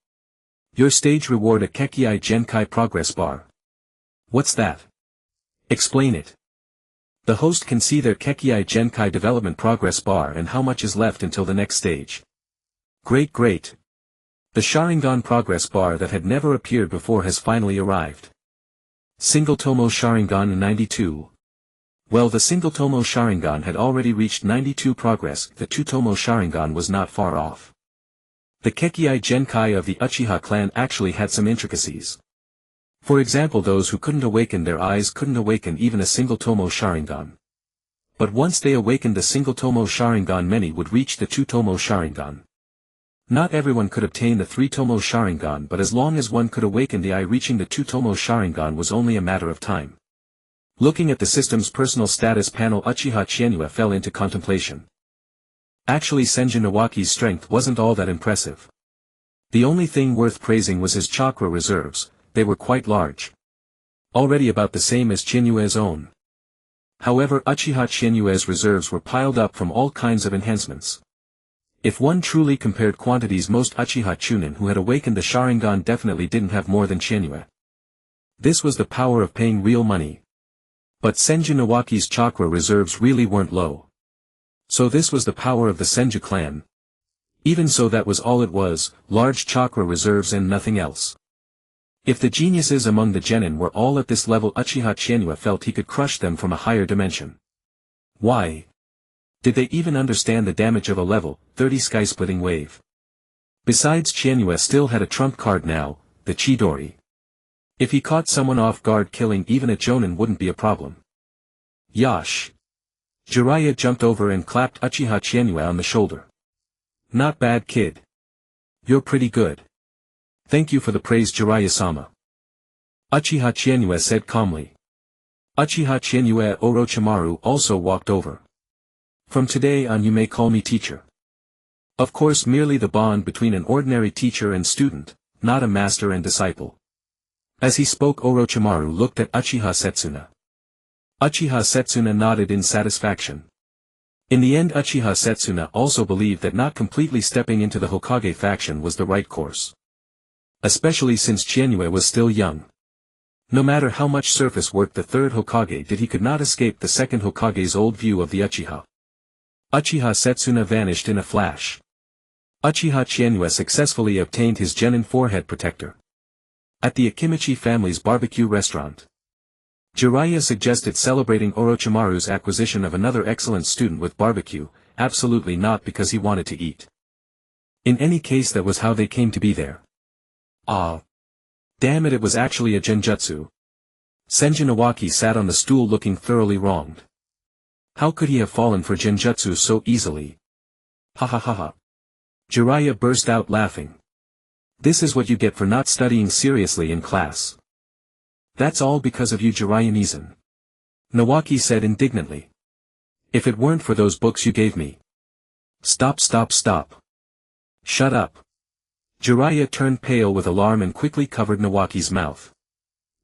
Your stage reward, a Kekkei Genkai progress bar. What's that? Explain it. The host can see their Kekkei Genkai development progress bar and how much is left until the next stage. Great. The Sharingan progress bar that had never appeared before has finally arrived. Single Tomo Sharingan 92. Well, the Single Tomo Sharingan had already reached 92 progress, the 2 Tomo Sharingan was not far off. The Kekkei Genkai of the Uchiha clan actually had some intricacies. For example, those who couldn't awaken their eyes couldn't awaken even a Single Tomo Sharingan. But once they awakened the Single Tomo Sharingan, many would reach the 2 Tomo Sharingan. Not everyone could obtain the 3 Tomo Sharingan, but as long as one could awaken the eye, reaching the 2 Tomo Sharingan was only a matter of time. Looking at the system's personal status panel, Uchiha Chinue fell into contemplation. Actually, Senju Nawaki's strength wasn't all that impressive. The only thing worth praising was his chakra reserves. They were quite large. Already about the same as Chinue's own. However, Uchiha Chinue's reserves were piled up from all kinds of enhancements. If one truly compared quantities, most Uchiha Chunin who had awakened the Sharingan definitely didn't have more than Chinue. This was the power of paying real money. But Senju Nawaki's chakra reserves really weren't low. So this was the power of the Senju clan. Even so, that was all it was, large chakra reserves and nothing else. If the geniuses among the genin were all at this level, Uchiha Chienue felt he could crush them from a higher dimension. Why? Did they even understand the damage of a level 30 sky-splitting wave? Besides, Chienue still had a trump card now, the Chidori. If he caught someone off guard, killing even a jonin wouldn't be a problem. Yash! Jiraiya jumped over and clapped Uchiha Chienue on the shoulder. Not bad, kid. You're pretty good. Thank you for the praise, Jiraiya-sama. Uchiha Chienue said calmly. Uchiha Chienue Orochimaru also walked over. From today on you may call me teacher. Of course, merely the bond between an ordinary teacher and student, not a master and disciple. As he spoke, Orochimaru looked at Uchiha Setsuna. Uchiha Setsuna nodded in satisfaction. In the end, Uchiha Setsuna also believed that not completely stepping into the Hokage faction was the right course. Especially since Chienue was still young. No matter how much surface work the third Hokage did, he could not escape the second Hokage's old view of the Uchiha. Uchiha Setsuna vanished in a flash. Uchiha Chienue successfully obtained his genin forehead protector. At the Akimichi family's barbecue restaurant, Jiraiya suggested celebrating Orochimaru's acquisition of another excellent student with barbecue, absolutely not because he wanted to eat. In any case, that was how they came to be there. Ah. Damn it, it was actually a genjutsu. Senjin Iwaki sat on the stool looking thoroughly wronged. How could he have fallen for genjutsu so easily? Ha ha ha ha. Jiraiya burst out laughing. This is what you get for not studying seriously in class. That's all because of you, Jiraiya-san. Nawaki said indignantly. If it weren't for those books you gave me. Stop. Shut up. Jiraiya turned pale with alarm and quickly covered Nawaki's mouth.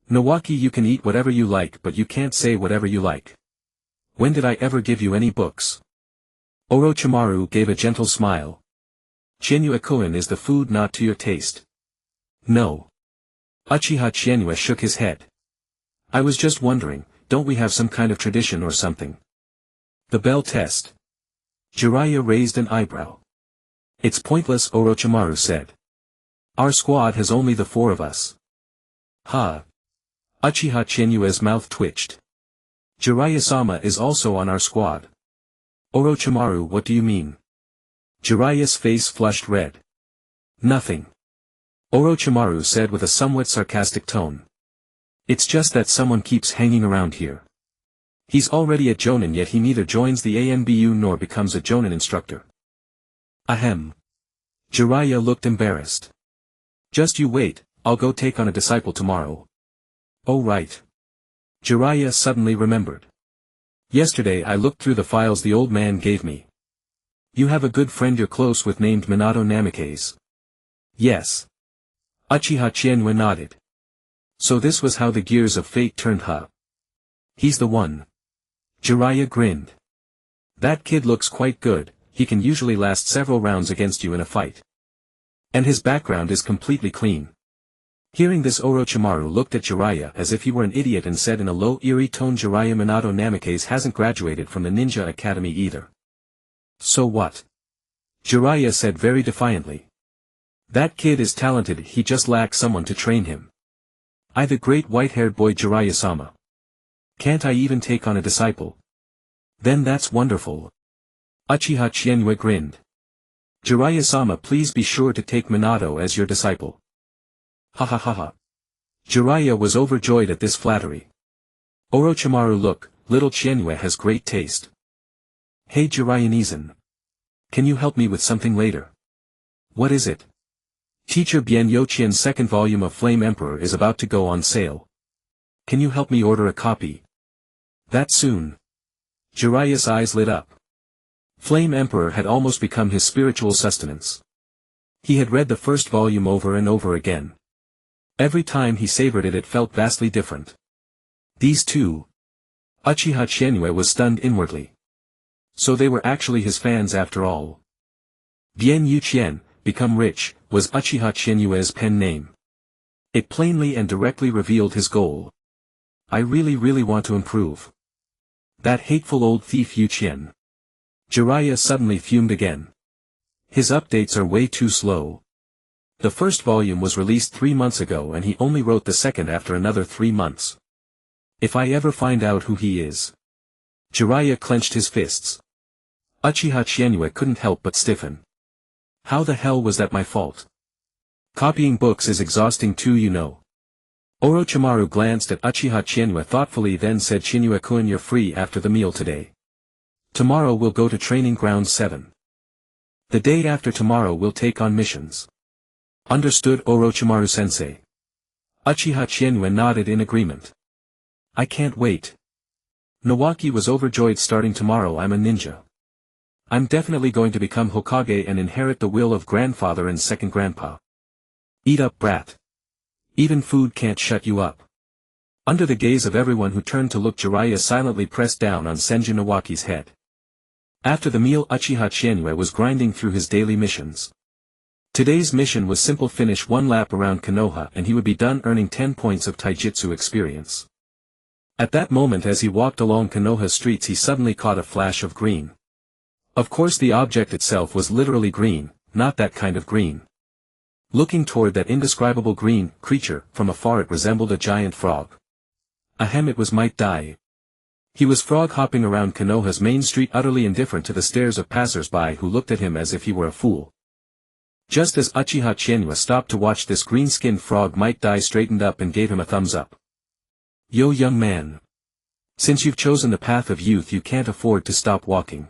Nawaki, you can eat whatever you like, but you can't say whatever you like. When did I ever give you any books? Orochimaru gave a gentle smile. Chienue-kun is the food not to your taste. No. Uchiha Chienue shook his head. I was just wondering, don't we have some kind of tradition or something? The bell test. Jiraiya raised an eyebrow. It's pointless, Orochimaru said. Our squad has only the 4 of us. Ha. Uchiha Chienue's mouth twitched. Jiraiya-sama is also on our squad. Orochimaru, what do you mean? Jiraiya's face flushed red. Nothing. Orochimaru said with a somewhat sarcastic tone. It's just that someone keeps hanging around here. He's already a jonin, yet he neither joins the ANBU nor becomes a jonin instructor. Ahem. Jiraiya looked embarrassed. Just you wait, I'll go take on a disciple tomorrow. Oh right. Jiraiya suddenly remembered. Yesterday I looked through the files the old man gave me. You have a good friend you're close with named Minato Namikaze. Yes. Uchiha Chienue nodded. So this was how the gears of fate turned, huh? He's the one. Jiraiya grinned. That kid looks quite good, he can usually last several rounds against you in a fight. And his background is completely clean. Hearing this, Orochimaru looked at Jiraiya as if he were an idiot and said in a low eerie tone, Jiraiya, Minato Namikaze hasn't graduated from the Ninja Academy either. So what? Jiraiya said very defiantly. That kid is talented, he just lacks someone to train him. I, the great white-haired boy Jiraiya-sama. Can't I even take on a disciple? Then that's wonderful. Uchiha Chienue grinned. Jiraiya-sama, please be sure to take Minato as your disciple. Ha ha ha ha. Jiraiya was overjoyed at this flattery. Orochimaru, look, little Chienue has great taste. Hey Jiraiya-san. Can you help me with something later? What is it? Teacher Bien Yochien's second volume of Flame Emperor is about to go on sale. Can you help me order a copy? That soon? Jiraiya's eyes lit up. Flame Emperor had almost become his spiritual sustenance. He had read the first volume over and over again. Every time he savored it, it felt vastly different. These two. Uchiha Chienue was stunned inwardly. So they were actually his fans after all. Bien Yuchien, become rich, was Uchiha Chienue's pen name. It plainly and directly revealed his goal. I really want to improve. That hateful old thief Yuchien. Jiraiya suddenly fumed again. His updates are way too slow. The first volume was released 3 months ago and he only wrote the second after another 3 months. If I ever find out who he is. Jiraiya clenched his fists. Uchiha Chizuki couldn't help but stiffen. How the hell was that my fault? Copying books is exhausting too, you know. Orochimaru glanced at Uchiha Chizuki thoughtfully, then said, Chizuki-kun, you're free after the meal today. Tomorrow we'll go to Training Ground 7. The day after tomorrow we'll take on missions. Understood, Orochimaru-sensei. Uchiha Chizuki nodded in agreement. I can't wait. Nawaki was overjoyed. Starting tomorrow I'm a ninja. I'm definitely going to become Hokage and inherit the will of grandfather and second grandpa. Eat up, brat. Even food can't shut you up. Under the gaze of everyone who turned to look, Jiraiya silently pressed down on Senju Nawaki's head. After the meal, Uchiha Chizuki was grinding through his daily missions. Today's mission was simple: finish 1 lap around Konoha and he would be done, earning 10 points of taijutsu experience. At that moment, as he walked along Konoha streets, he suddenly caught a flash of green. Of course the object itself was literally green, not that kind of green. Looking toward that indescribable green creature, from afar it resembled a giant frog. Ahem, it was Might Dai. He was frog hopping around Konoha's main street, utterly indifferent to the stares of passers-by who looked at him as if he were a fool. Just as Uchiha Chizuki stopped to watch this green-skinned frog, Might Dai straightened up and gave him a thumbs up. Yo, young man. Since you've chosen the path of youth, you can't afford to stop walking.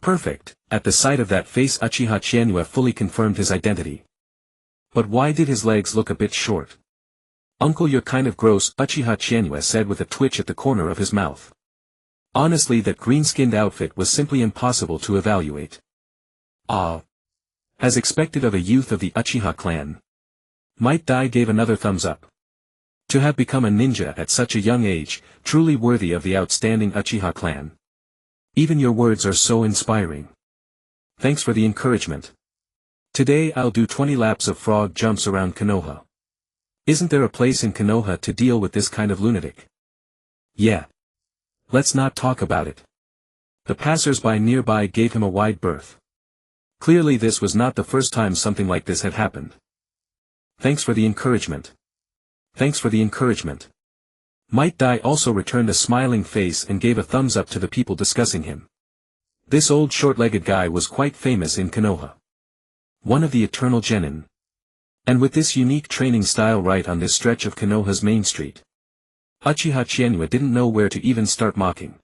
Perfect. At the sight of that face, Uchiha Chizuki fully confirmed his identity. But why did his legs look a bit short? Uncle, you're kind of gross, Uchiha Chizuki said with a twitch at the corner of his mouth. Honestly, that green-skinned outfit was simply impossible to evaluate. Ah. As expected of a youth of the Uchiha clan. Might Dai gave another thumbs up. To have become a ninja at such a young age, truly worthy of the outstanding Uchiha clan. Even your words are so inspiring. Thanks for the encouragement. Today I'll do 20 laps of frog jumps around Konoha. Isn't there a place in Konoha to deal with this kind of lunatic? Yeah. Let's not talk about it. The passers-by nearby gave him a wide berth. Clearly this was not the first time something like this had happened. Thanks for the encouragement. Thanks for the encouragement. Might Dai also returned a smiling face and gave a thumbs up to the people discussing him. This old short-legged guy was quite famous in Konoha. One of the eternal genin. And with this unique training style right on this stretch of Konoha's main street. Uchiha Chizuki didn't know where to even start mocking.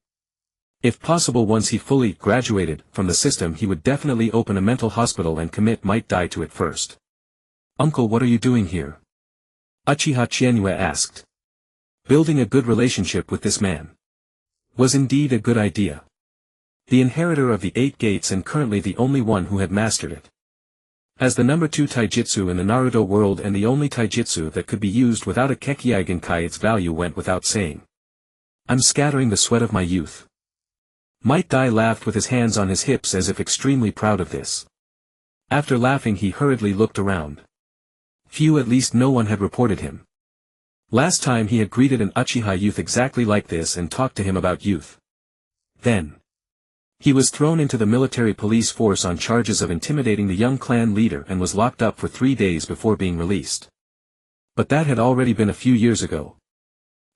If possible, once he fully graduated from the system, he would definitely open a mental hospital and commit Might Dai to it first. Uncle, what are you doing here? Uchiha Chizuki asked. Building a good relationship with this man was indeed a good idea. The inheritor of the 8 gates and currently the only one who had mastered it. As the number 2 taijutsu in the Naruto world and the only taijutsu that could be used without a Kekkei Genkai, its value went without saying. I'm scattering the sweat of my youth. Might Dai laughed with his hands on his hips as if extremely proud of this. After laughing, he hurriedly looked around. Phew, at least no one had reported him. Last time he had greeted an Uchiha youth exactly like this and talked to him about youth. Then he was thrown into the military police force on charges of intimidating the young clan leader and was locked up for 3 days before being released. But that had already been a few years ago.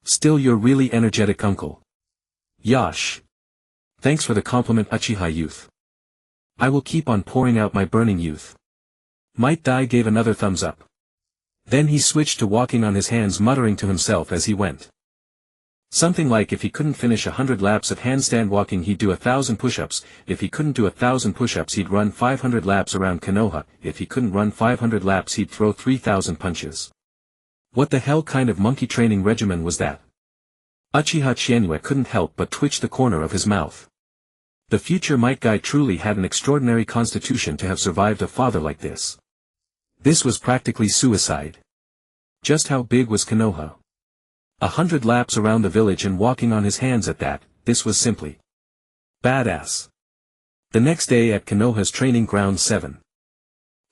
Still, you're really energetic, uncle. Yash. Thanks for the compliment, Uchiha youth. I will keep on pouring out my burning youth. Might Dai gave another thumbs up. Then he switched to walking on his hands, muttering to himself as he went. Something like, if he couldn't finish 100 laps of handstand walking, he'd do 1,000 push-ups. If he couldn't do 1,000 push-ups, he'd run 500 laps around Konoha. If he couldn't run 500 laps, he'd throw 3,000 punches. What the hell kind of monkey training regimen was that? Uchiha Chizuki couldn't help but twitch the corner of his mouth. The future Might Guy truly had an extraordinary constitution to have survived a father like this. This was practically suicide. Just how big was Konoha? 100 laps around the village and walking on his hands at that, this was simply badass. The next day at Konoha's Training Ground 7.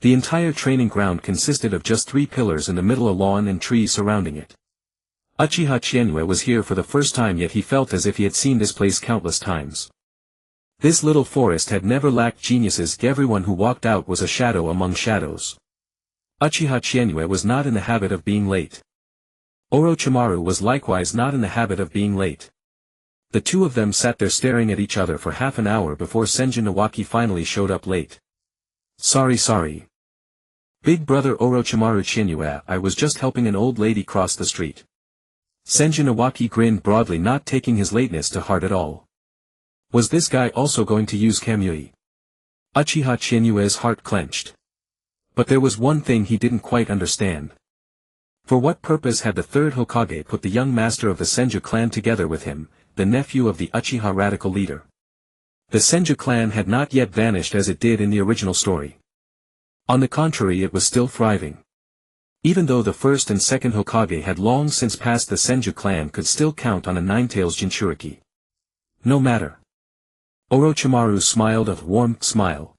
The entire training ground consisted of just 3 pillars, in the middle a lawn and trees surrounding it. Uchiha Chizuki was here for the first time, yet he felt as if he had seen this place countless times. This little forest had never lacked geniuses. Everyone who walked out was a shadow among shadows. Uchiha Chienue was not in the habit of being late. Orochimaru was likewise not in the habit of being late. The two of them sat there staring at each other for half an hour before Senju Nawaki finally showed up late. Sorry. Big brother Orochimaru Chienue, I was just helping an old lady cross the street. Senju Nawaki grinned broadly, not taking his lateness to heart at all. Was this guy also going to use Kamui? Uchiha Chienue's heart clenched. But there was one thing he didn't quite understand. For what purpose had the third Hokage put the young master of the Senju clan together with him, the nephew of the Uchiha radical leader? The Senju clan had not yet vanished as it did in the original story. On the contrary, it was still thriving. Even though the first and second Hokage had long since passed, the Senju clan could still count on a Nine-Tails Jinchuriki. No matter. Orochimaru smiled a warm smile.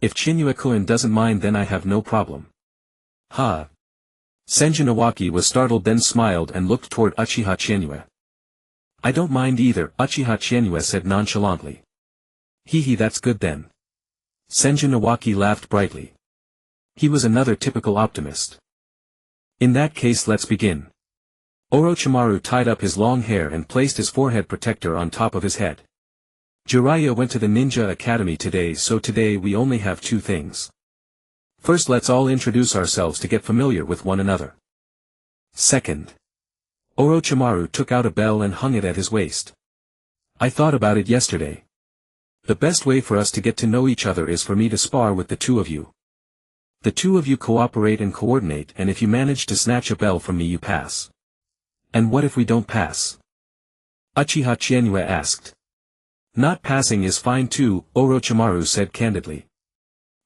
If Chienue-kun doesn't mind, then I have no problem. Ha! Senju Nawaki was startled, then smiled and looked toward Uchiha Chienue. I don't mind either, Uchiha Chienue said nonchalantly. Hee, that's good then. Senju Nawaki laughed brightly. He was another typical optimist. In that case, let's begin. Orochimaru tied up his long hair and placed his forehead protector on top of his head. Jiraiya went to the Ninja Academy today, so today we only have two things. First, let's all introduce ourselves to get familiar with one another. Second. Orochimaru took out a bell and hung it at his waist. I thought about it yesterday. The best way for us to get to know each other is for me to spar with the two of you. The two of you cooperate and coordinate, and if you manage to snatch a bell from me, you pass. And what if we don't pass? Uchiha Chienue asked. Not passing is fine too, Orochimaru said candidly.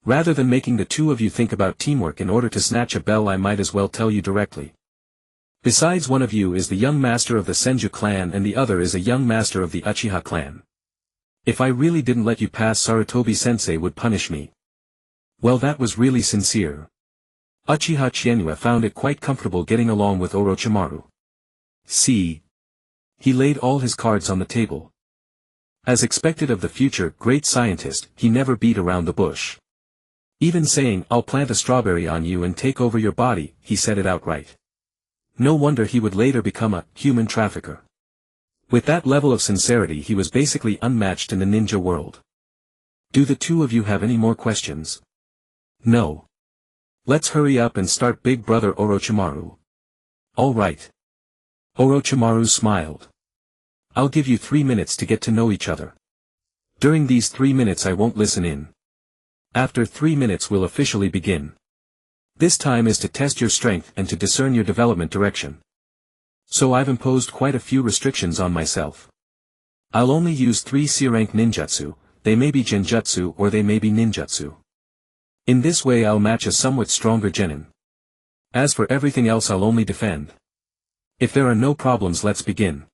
Rather than making the two of you think about teamwork in order to snatch a bell, I might as well tell you directly. Besides, one of you is the young master of the Senju clan and the other is a young master of the Uchiha clan. If I really didn't let you pass, Sarutobi-sensei would punish me. Well, that was really sincere. Uchiha Chienue found it quite comfortable getting along with Orochimaru. See? He laid all his cards on the table. As expected of the future great scientist, he never beat around the bush. Even saying, I'll plant a strawberry on you and take over your body, he said it outright. No wonder he would later become a human trafficker. With that level of sincerity, he was basically unmatched in the ninja world. Do the two of you have any more questions? No. Let's hurry up and start, big brother Orochimaru. All right. Orochimaru smiled. I'll give you 3 minutes to get to know each other. During these 3 minutes I won't listen in. After 3 minutes we'll officially begin. This time is to test your strength and to discern your development direction. So I've imposed quite a few restrictions on myself. I'll only use 3 C-rank ninjutsu, they may be genjutsu or they may be ninjutsu. In this way I'll match a somewhat stronger genin. As for everything else, I'll only defend. If there are no problems, let's begin.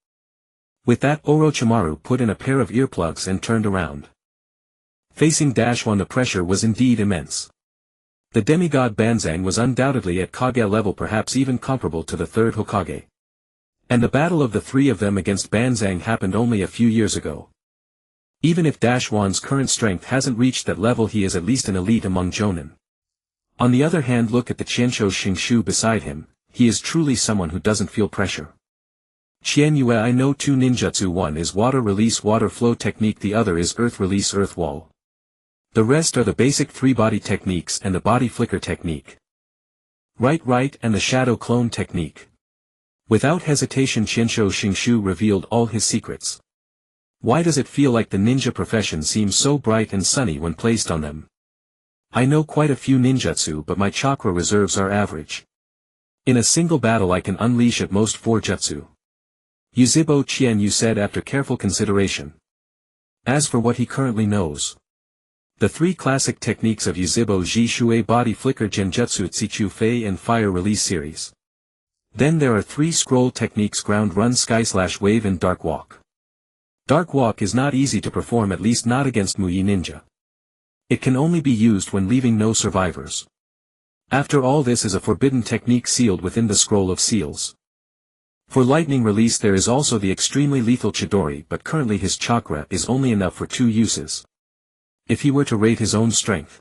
With that, Orochimaru put in a pair of earplugs and turned around. Facing -1, the pressure was indeed immense. The demigod Banzang was undoubtedly at Kage level, perhaps even comparable to the third Hokage. And the battle of the three of them against Banzang happened only a few years ago. Even if -1's current strength hasn't reached that level, he is at least an elite among Jonin. On the other hand, look at the Qianshou Xingshu beside him, he is truly someone who doesn't feel pressure. Chienue, I know 2 ninjutsu, one is water release water flow technique, the other is earth release earth wall. The rest are the basic 3 body techniques and the body flicker technique. Right, and the shadow clone technique. Without hesitation, Qianshou Xingshu revealed all his secrets. Why does it feel like the ninja profession seems so bright and sunny when placed on them? I know quite a few ninjutsu, but my chakra reserves are average. In a single battle I can unleash at most 4 jutsu. Yuzhibo Qianyu said after careful consideration. As for what he currently knows, the 3 classic techniques of Yuzhibo Ji Shui body flicker genjutsu Tsichu Fei and fire release series. Then there are 3 scroll techniques: ground run, sky/wave and dark walk. Dark walk is not easy to perform, at least not against Muyi ninja. It can only be used when leaving no survivors. After all, this is a forbidden technique sealed within the scroll of seals. For lightning release there is also the extremely lethal Chidori, but currently his chakra is only enough for 2 uses. If he were to rate his own strength,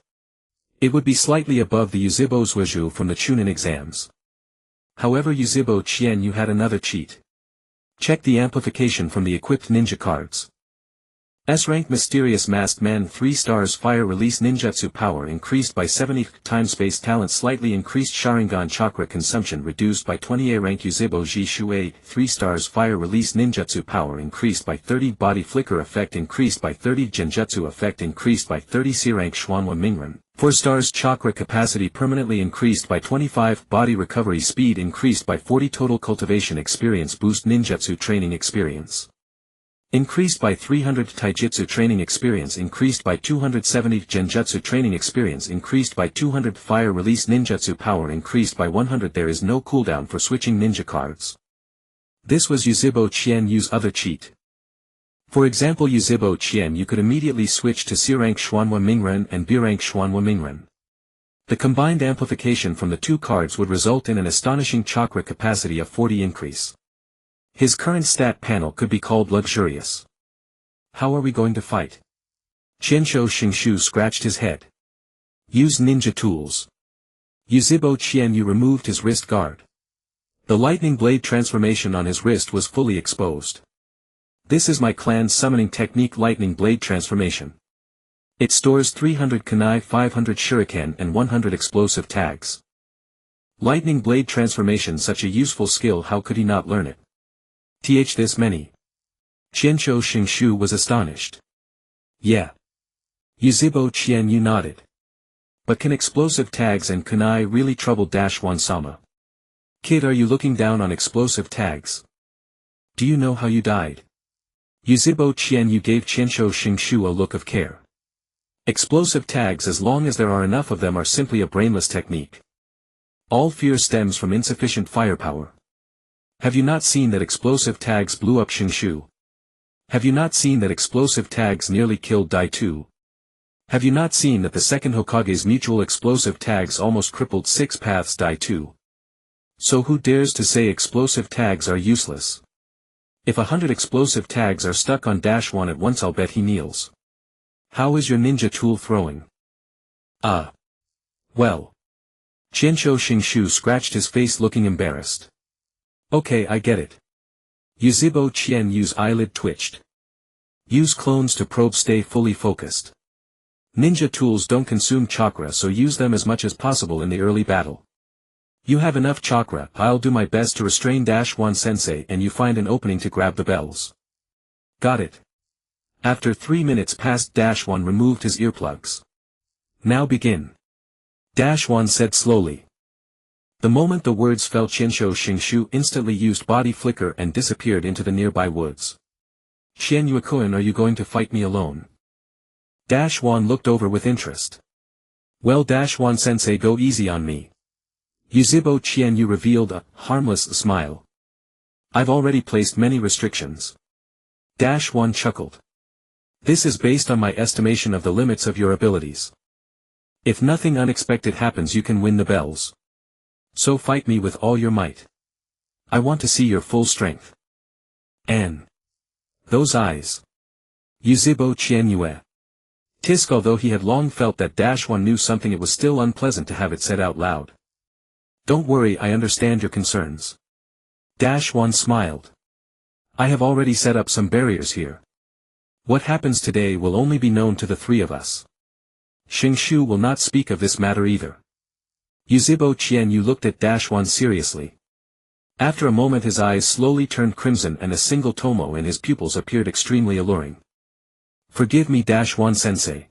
It would be slightly above the Yuzhibo Zuizhu from the Chunin exams. However, Yuzhibo Qianyu had another cheat. Check the amplification from the equipped ninja cards. S-rank Mysterious Masked Man 3 stars Fire Release Ninjutsu Power increased by 70 Time Space Talent slightly increased Sharingan Chakra Consumption reduced by 20 A-rank Yuzhibo Jishu 3 stars Fire Release Ninjutsu Power increased by 30 Body Flicker Effect increased by 30 Genjutsu Effect increased by 30 C-rank Xuanhua Mingren 4 stars Chakra Capacity permanently increased by 25 Body Recovery Speed increased by 40 Total Cultivation Experience Boost Ninjutsu Training Experience increased by 300 Taijutsu Training Experience increased by 270 Genjutsu Training Experience increased by 200 Fire Release Ninjutsu Power increased by 100 There is no cooldown for switching ninja cards. This was Yuzhibo Qianyu's other cheat. For example, Yuzhibo Qianyu could immediately switch to C-rank Xuanhua Mingren and B-rank Xuanhua Mingren. The combined amplification from the two cards would result in an astonishing chakra capacity of 40 increase. His current stat panel could be called luxurious. How are we going to fight? Qianshou Xingshu scratched his head. Use ninja tools. Yuzhibo Qianyu removed his wrist guard. The lightning blade transformation on his wrist was fully exposed. This is my clan's summoning technique lightning blade transformation. It stores 300 kunai 500 shuriken and 100 explosive tags. Lightning blade transformation such a useful skill, how could he not learn it? This many. Qianshou Xingshu was astonished. Yeah. Yuzhibo Qianyu nodded. But can explosive tags and kunai really trouble Wan-sama? Kid, are you looking down on explosive tags? Do you know how you died? Yuzhibo Qianyu gave Qianshou Xingshu a look of care. Explosive tags, as long as there are enough of them, are simply a brainless technique. All fear stems from insufficient firepower. Have you not seen that explosive tags blew up Xingshu? Have you not seen that explosive tags nearly killed Dai Tu? Have you not seen that the second Hokage's mutual explosive tags almost crippled 6 paths Dai Tu? So who dares to say explosive tags are useless? If 100 explosive tags are stuck on -1 at once, I'll bet he kneels. How is your ninja tool throwing? Well. Qianshou Xingshu scratched his face looking embarrassed. Okay, I get it. Yuzhibo Qianyu's eyelid twitched. Use clones to probe, stay fully focused. Ninja tools don't consume chakra, so use them as much as possible in the early battle. You have enough chakra, I'll do my best to restrain -1 sensei and you find an opening to grab the bells. Got it. After 3 minutes passed, -1 removed his earplugs. Now begin. -1 said slowly. The moment the words fell, Qianshou Xingshu instantly used body flicker and disappeared into the nearby woods. Qianyuakuen, are you going to fight me alone? -1 looked over with interest. Well, -1 sensei, go easy on me. Yuzhibo Qianyu revealed a harmless smile. I've already placed many restrictions. -1 chuckled. This is based on my estimation of the limits of your abilities. If nothing unexpected happens, you can win the bells. So fight me with all your might. I want to see your full strength. And those eyes. Yuzhibo Qianyu. Tisk, although he had long felt that -1 knew something, it was still unpleasant to have it said out loud. Don't worry, I understand your concerns. -1 smiled. I have already set up some barriers here. What happens today will only be known to the three of us. Xingshu will not speak of this matter either. Yuzhibo Qianyu looked at -1 seriously. After a moment his eyes slowly turned crimson and a single tomo in his pupils appeared extremely alluring. Forgive me, -1 sensei.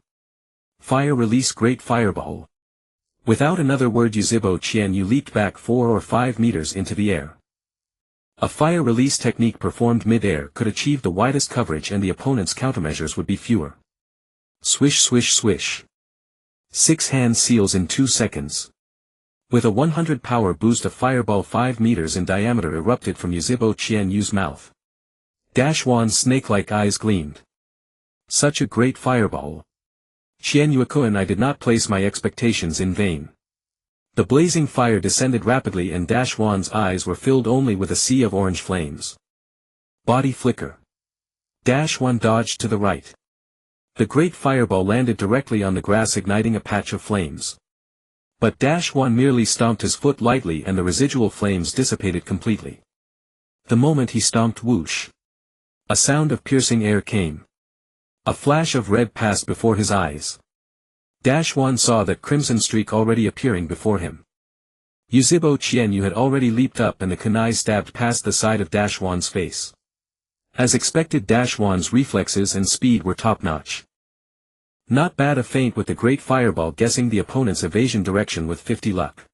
Fire release great fireball. Without another word, Yuzhibo Qianyu leaped back 4 or 5 meters into the air. A fire release technique performed mid-air could achieve the widest coverage and the opponent's countermeasures would be fewer. Swish swish swish. 6 hand seals in 2 seconds. With a 100 power boost, a fireball 5 meters in diameter erupted from Yuzhibo Qianyu's mouth. -1's snake-like eyes gleamed. Such a great fireball. Qianyuakuen, I did not place my expectations in vain. The blazing fire descended rapidly and -1's eyes were filled only with a sea of orange flames. Body flicker. -1 dodged to the right. The great fireball landed directly on the grass, igniting a patch of flames. But -1 merely stomped his foot lightly and the residual flames dissipated completely. The moment he stomped, whoosh! A sound of piercing air came. A flash of red passed before his eyes. -1 saw that crimson streak already appearing before him. Yuzhibo Qianyu had already leaped up and the kunai stabbed past the side of -1's face. As expected, -1's reflexes and speed were top-notch. Not bad a feint with the great fireball, guessing the opponent's evasion direction with 50 luck.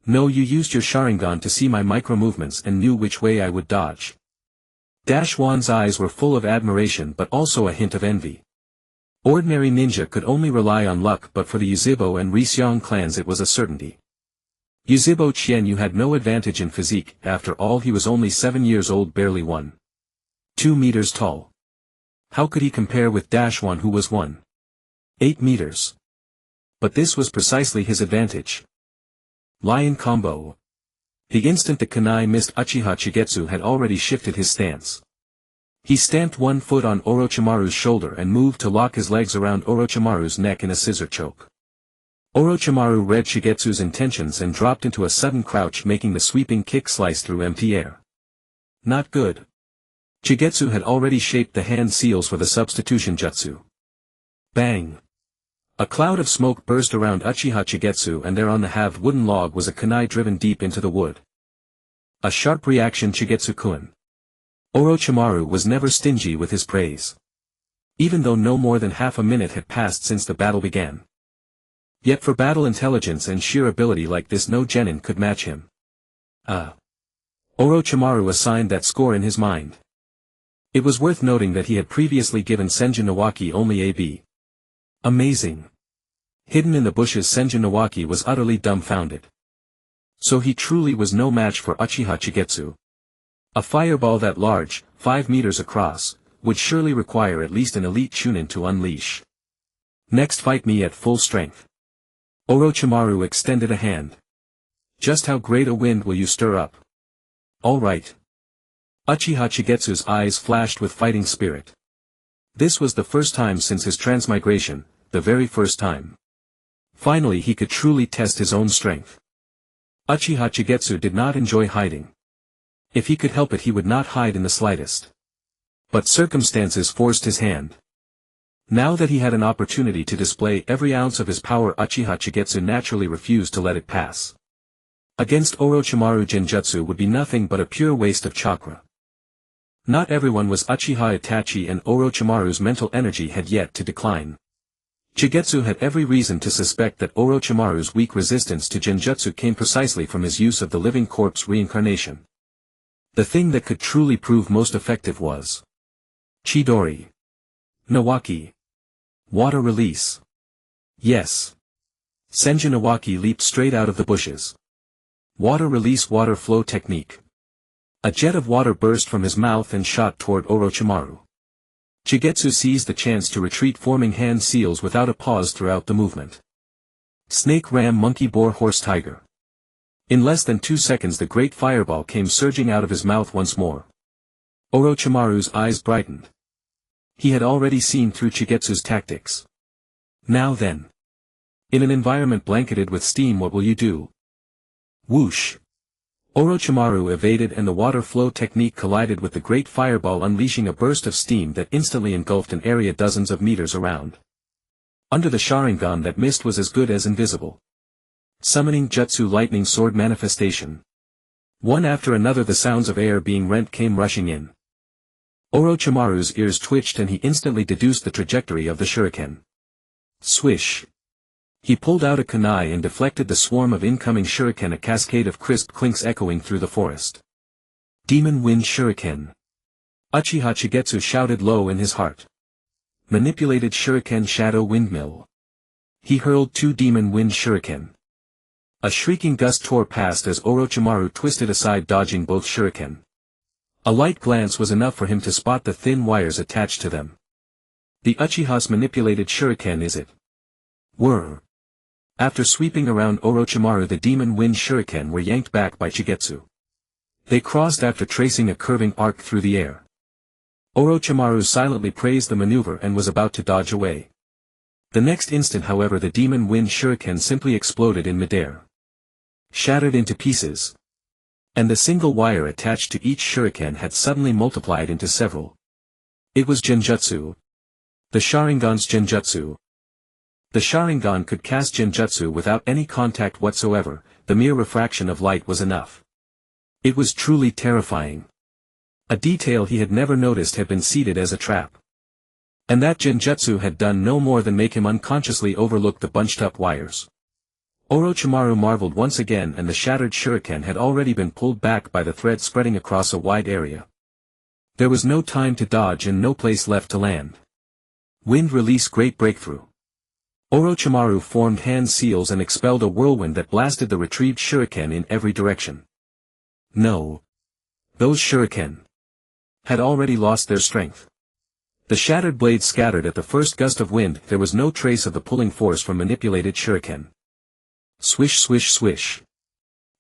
No, you used your Sharingan to see my micro-movements and knew which way I would dodge. -1's eyes were full of admiration but also a hint of envy. Ordinary ninja could only rely on luck, but for the Yuzhibo and Rixiang clans it was a certainty. Yuzhibo Qianyu had no advantage in physique, after all he was only 7 years old, barely 1.2 meters tall. How could he compare with -1 who was 1.8 meters? But this was precisely his advantage. Lion combo. The instant the kunai missed, Uchiha Chigetsu had already shifted his stance. He stamped one foot on Orochimaru's shoulder and moved to lock his legs around Orochimaru's neck in a scissor choke. Orochimaru read Chigetsu's intentions and dropped into a sudden crouch, making the sweeping kick slice through empty air. Not good. Chigetsu had already shaped the hand seals for the substitution jutsu. Bang! A cloud of smoke burst around Uchiha Chigetsu, and there on the halved wooden log was a kunai driven deep into the wood. A sharp reaction, Chigetsu-kun. Orochimaru was never stingy with his praise. Even though no more than half a minute had passed since the battle began. Yet for battle intelligence and sheer ability like this, no genin could match him. Orochimaru assigned that score in his mind. It was worth noting that he had previously given Senjin Nawaki only a B. Amazing. Hidden in the bushes, Senjin Nawaki was utterly dumbfounded. So he truly was no match for Uchiha Chigetsu. A fireball that large, 5 meters across, would surely require at least an elite chunin to unleash. Next, fight me at full strength. Orochimaru extended a hand. Just how great a wind will you stir up? All right. Uchiha Chigetsu's eyes flashed with fighting spirit. This was the first time since his transmigration, the very first time. Finally he could truly test his own strength. Uchiha Chigetsu did not enjoy hiding. If he could help it, he would not hide in the slightest. But circumstances forced his hand. Now that he had an opportunity to display every ounce of his power, Uchiha Chigetsu naturally refused to let it pass. Against Orochimaru, Genjutsu would be nothing but a pure waste of chakra. Not everyone was Uchiha Itachi, and Orochimaru's mental energy had yet to decline. Chigetsu had every reason to suspect that Orochimaru's weak resistance to Genjutsu came precisely from his use of the living corpse reincarnation. The thing that could truly prove most effective was Chidori. Nawaki. Water release. Yes. Senjin Nawaki leaped straight out of the bushes. Water release, water flow technique. A jet of water burst from his mouth and shot toward Orochimaru. Chigetsu seized the chance to retreat, forming hand seals without a pause throughout the movement. Snake, ram, monkey, boar, horse, tiger. In less than 2 seconds the great fireball came surging out of his mouth once more. Orochimaru's eyes brightened. He had already seen through Chigetsu's tactics. Now then. In an environment blanketed with steam, what will you do? Whoosh. Orochimaru evaded and the water flow technique collided with the great fireball, unleashing a burst of steam that instantly engulfed an area dozens of meters around. Under the Sharingan, that mist was as good as invisible. Summoning Jutsu, lightning sword manifestation. One after another the sounds of air being rent came rushing in. Orochimaru's ears twitched and he instantly deduced the trajectory of the shuriken. Swish. He pulled out a kunai and deflected the swarm of incoming shuriken, a cascade of crisp clinks echoing through the forest. Demon Wind Shuriken. Uchiha Chigetsu shouted low in his heart. Manipulated Shuriken Shadow Windmill. He hurled 2 Demon Wind Shuriken. A shrieking gust tore past as Orochimaru twisted aside, dodging both shuriken. A light glance was enough for him to spot the thin wires attached to them. The Uchiha's manipulated shuriken, is it? Whirr. After sweeping around Orochimaru, the Demon Wind Shuriken were yanked back by Chigetsu. They crossed after tracing a curving arc through the air. Orochimaru silently praised the maneuver and was about to dodge away. The next instant however the demon wind shuriken simply exploded in midair. Shattered into pieces. And the single wire attached to each shuriken had suddenly multiplied into several. It was Genjutsu. The Sharingan's Genjutsu. The Sharingan could cast Genjutsu without any contact whatsoever, the mere refraction of light was enough. It was truly terrifying. A detail he had never noticed had been seated as a trap. And that Genjutsu had done no more than make him unconsciously overlook the bunched-up wires. Orochimaru marveled once again, and the shattered shuriken had already been pulled back by the thread spreading across a wide area. There was no time to dodge and no place left to land. Wind release great breakthrough. Orochimaru formed hand seals and expelled a whirlwind that blasted the retrieved shuriken in every direction. No. Those shuriken had already lost their strength. The shattered blades scattered at the first gust of wind, there was no trace of the pulling force from manipulated shuriken. Swish swish swish.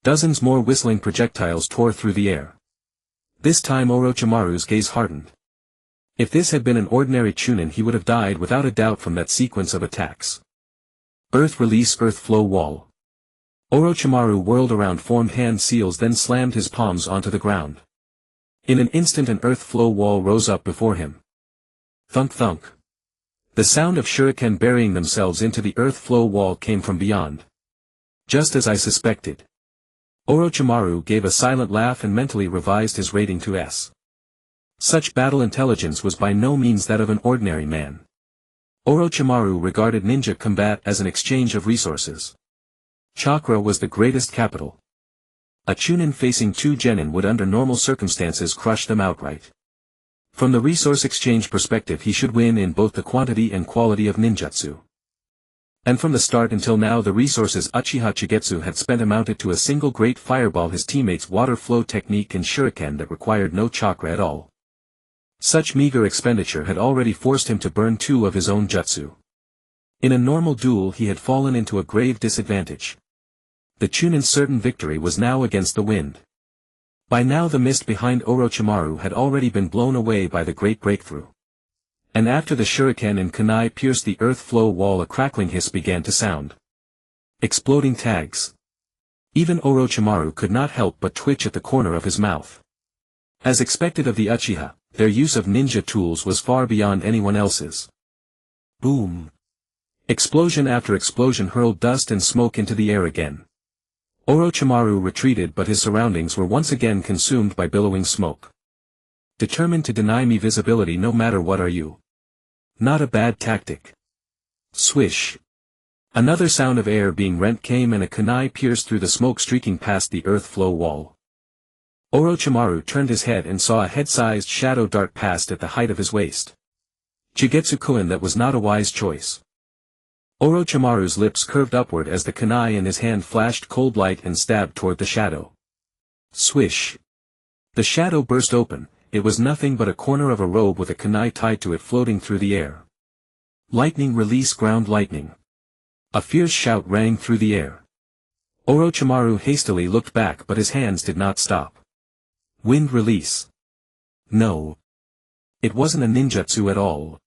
Dozens more whistling projectiles tore through the air. This time Orochimaru's gaze hardened. If this had been an ordinary Chunin he would have died without a doubt from that sequence of attacks. Earth release earth flow wall. Orochimaru whirled around formed hand seals then slammed his palms onto the ground. In an instant an earth flow wall rose up before him. Thunk thunk. The sound of shuriken burying themselves into the earth flow wall came from beyond. Just as I suspected. Orochimaru gave a silent laugh and mentally revised his rating to S. Such battle intelligence was by no means that of an ordinary man. Orochimaru regarded ninja combat as an exchange of resources. Chakra was the greatest capital. A Chunin facing two genin would under normal circumstances crush them outright. From the resource exchange perspective he should win in both the quantity and quality of ninjutsu. And from the start until now the resources Uchiha Chigetsu had spent amounted to a single great fireball, his teammates' water flow technique and shuriken that required no chakra at all. Such meager expenditure had already forced him to burn 2 of his own jutsu. In a normal duel he had fallen into a grave disadvantage. The Chunin's certain victory was now against the wind. By now the mist behind Orochimaru had already been blown away by the great breakthrough. And after the shuriken and kunai pierced the earth flow wall a crackling hiss began to sound. Exploding tags. Even Orochimaru could not help but twitch at the corner of his mouth. As expected of the Uchiha, their use of ninja tools was far beyond anyone else's. Boom. Explosion after explosion hurled dust and smoke into the air again. Orochimaru retreated but his surroundings were once again consumed by billowing smoke. Determined to deny me visibility no matter what, are you? Not a bad tactic. Swish. Another sound of air being rent came and a kunai pierced through the smoke streaking past the earth flow wall. Orochimaru turned his head and saw a head-sized shadow dart past at the height of his waist. Jigetsu-kun, that was not a wise choice. Orochimaru's lips curved upward as the kunai in his hand flashed cold light and stabbed toward the shadow. Swish. The shadow burst open, it was nothing but a corner of a robe with a kunai tied to it floating through the air. Lightning release ground lightning. A fierce shout rang through the air. Orochimaru hastily looked back but his hands did not stop. Wind release. No. It wasn't a ninjutsu at all.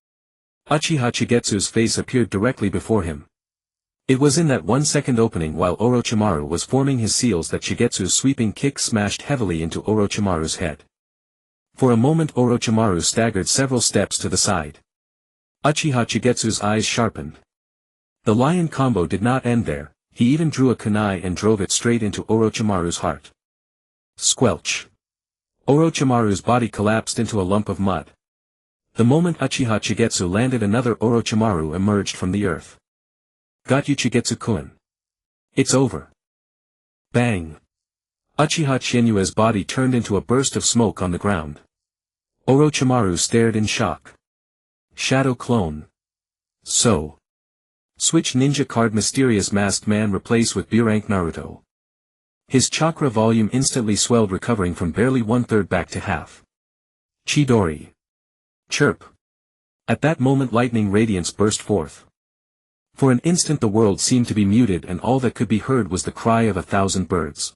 Uchiha Chigetsu's face appeared directly before him. It was in that 1-second opening while Orochimaru was forming his seals that Chigetsu's sweeping kick smashed heavily into Orochimaru's head. For a moment Orochimaru staggered several steps to the side. Uchiha Chigetsu's eyes sharpened. The lion combo did not end there, he even drew a kunai and drove it straight into Orochimaru's heart. Squelch. Orochimaru's body collapsed into a lump of mud. The moment Uchiha Chigetsu landed, another Orochimaru emerged from the earth. Got you, Chigetsu-kun. It's over. Bang. Uchiha Chinua's body turned into a burst of smoke on the ground. Orochimaru stared in shock. Shadow clone. So. Switch ninja card, mysterious masked man replaced with B-rank Naruto. His chakra volume instantly swelled, recovering from barely 1/3 back to half. Chidori. Chirp. At that moment lightning radiance burst forth. For an instant the world seemed to be muted and all that could be heard was the cry of 1,000 birds.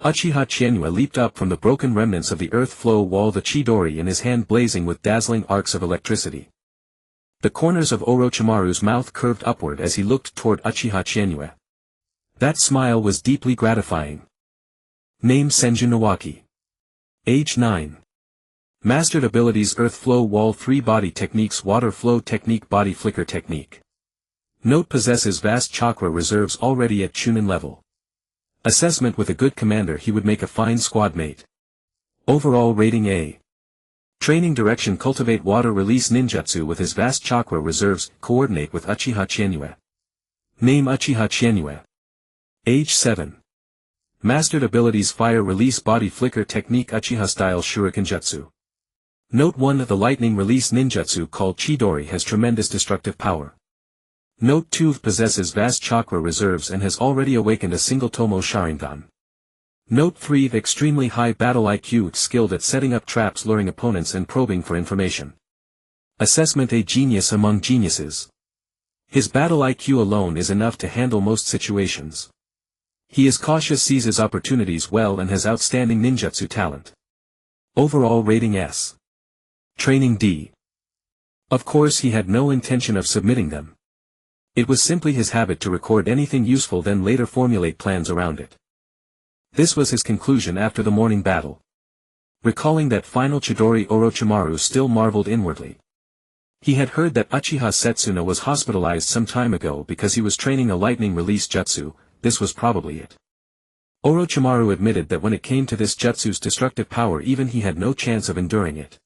Uchiha Chienue leaped up from the broken remnants of the earth flow wall, the Chidori in his hand blazing with dazzling arcs of electricity. The corners of Orochimaru's mouth curved upward as he looked toward Uchiha Chienue. That smile was deeply gratifying. Name Senju Nawaki. Age 9. Mastered abilities: Earth Flow Wall 3, Body Techniques, Water Flow Technique, Body Flicker Technique. Note: possesses vast chakra reserves already at Chunin level. Assessment: with a good commander he would make a fine squad mate. Overall rating A. Training direction: cultivate water release ninjutsu with his vast chakra reserves, coordinate with Uchiha Chienue. Name Uchiha Chienue. Age 7. Mastered abilities: Fire Release, Body Flicker Technique, Uchiha Style Shuriken Jutsu. Note: 1. The lightning release ninjutsu called Chidori has tremendous destructive power. Note: 2. Possesses vast chakra reserves and has already awakened a single Tomo Sharingan. Note: 3. Extremely high battle IQ, skilled at setting up traps, luring opponents and probing for information. Assessment: a genius among geniuses. His battle IQ alone is enough to handle most situations. He is cautious, seizes opportunities well and has outstanding ninjutsu talent. Overall rating S. Training D. Of course he had no intention of submitting them. It was simply his habit to record anything useful, then later formulate plans around it. This was his conclusion after the morning battle. Recalling that final Chidori, Orochimaru still marveled inwardly. He had heard that Uchiha Setsuna was hospitalized some time ago because he was training a lightning release jutsu. This was probably it. Orochimaru admitted that when it came to this jutsu's destructive power, even he had no chance of enduring it.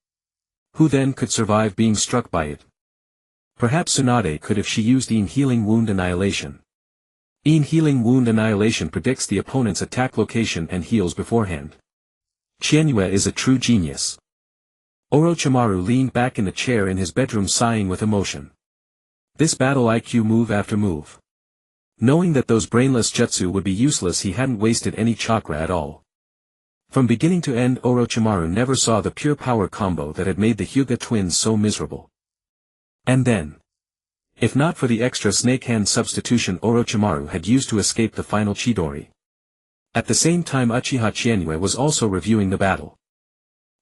Who then could survive being struck by it? Perhaps Tsunade could if she used Een Healing Wound Annihilation. Een Healing Wound Annihilation predicts the opponent's attack location and heals beforehand. Chienue is a true genius. Orochimaru leaned back in the chair in his bedroom, sighing with emotion. This battle IQ, move after move. Knowing that those brainless jutsu would be useless, he hadn't wasted any chakra at all. From beginning to end, Orochimaru never saw the pure power combo that had made the Hyuga twins so miserable. And then, if not for the extra snake hand substitution Orochimaru had used to escape the final Chidori. At the same time, Uchiha Chienue was also reviewing the battle.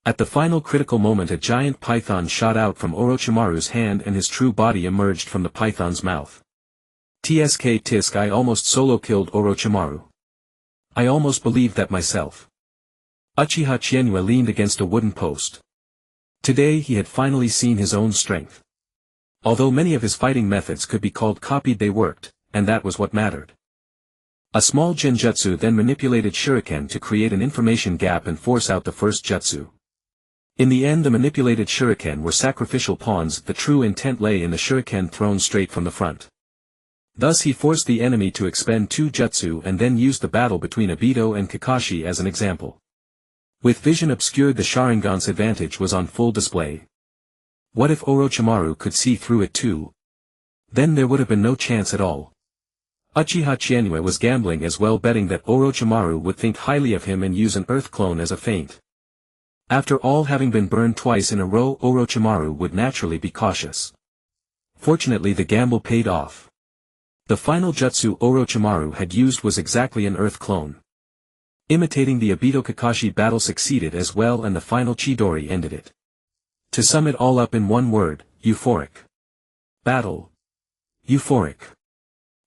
At the final critical moment, a giant python shot out from Orochimaru's hand and his true body emerged from the python's mouth. Tsk tisk, I almost solo killed Orochimaru. I almost believed that myself. Uchiha Chienue leaned against a wooden post. Today he had finally seen his own strength. Although many of his fighting methods could be called copied, they worked, and that was what mattered. A small genjutsu then manipulated shuriken to create an information gap and force out the first jutsu. In the end, the manipulated shuriken were sacrificial pawns. The true intent lay in the shuriken thrown straight from the front. Thus he forced the enemy to expend 2 jutsu and then used the battle between Obito and Kakashi as an example. With vision obscured, the Sharingan's advantage was on full display. What if Orochimaru could see through it too? Then there would have been no chance at all. Uchiha Chienue was gambling as well, betting that Orochimaru would think highly of him and use an earth clone as a feint. After all, having been burned twice in a row, Orochimaru would naturally be cautious. Fortunately, the gamble paid off. The final jutsu Orochimaru had used was exactly an earth clone. Imitating the Obito-Kakashi battle succeeded as well, and the final Chidori ended it. To sum it all up in one word: euphoric. Battle. Euphoric.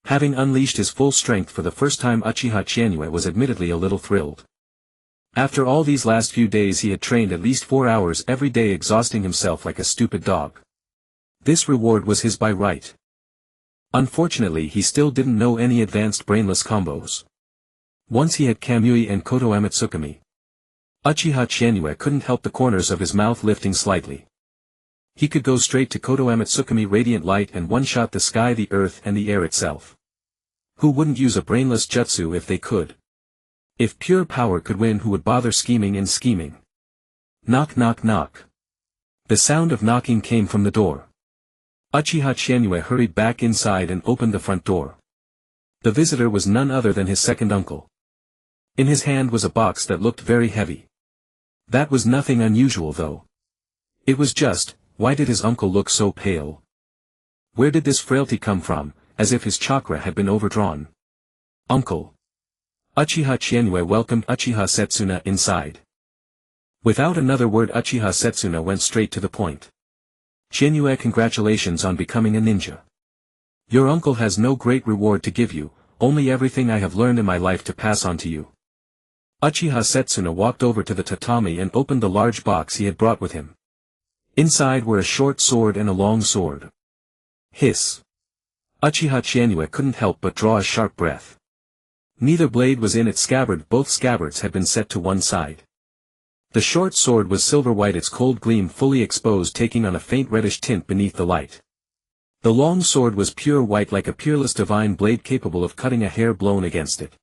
Having unleashed his full strength for the first time, Uchiha Chienue was admittedly a little thrilled. After all these last few days he had trained at least 4 hours every day, exhausting himself like a stupid dog. This reward was his by right. Unfortunately, he still didn't know any advanced brainless combos. Once he had Kamui and Koto Amatsukami. Uchiha Chienue couldn't help the corners of his mouth lifting slightly. He could go straight to Koto Amatsukami Radiant Light and one-shot the sky, the earth and the air itself. Who wouldn't use a brainless jutsu if they could? If pure power could win, who would bother scheming and scheming? Knock knock knock. The sound of knocking came from the door. Uchiha Chienue hurried back inside and opened the front door. The visitor was none other than his second uncle. In his hand was a box that looked very heavy. That was nothing unusual though. It was just, why did his uncle look so pale? Where did this frailty come from, as if his chakra had been overdrawn? Uncle. Uchiha Chienue welcomed Uchiha Setsuna inside. Without another word, Uchiha Setsuna went straight to the point. Chienue, congratulations on becoming a ninja. Your uncle has no great reward to give you, only everything I have learned in my life to pass on to you. Uchiha Setsuna walked over to the tatami and opened the large box he had brought with him. Inside were a short sword and a long sword. Hiss. Uchiha Chienue couldn't help but draw a sharp breath. Neither blade was in its scabbard, both scabbards had been set to one side. The short sword was silver white, its cold gleam fully exposed, taking on a faint reddish tint beneath the light. The long sword was pure white, like a peerless divine blade capable of cutting a hair blown against it.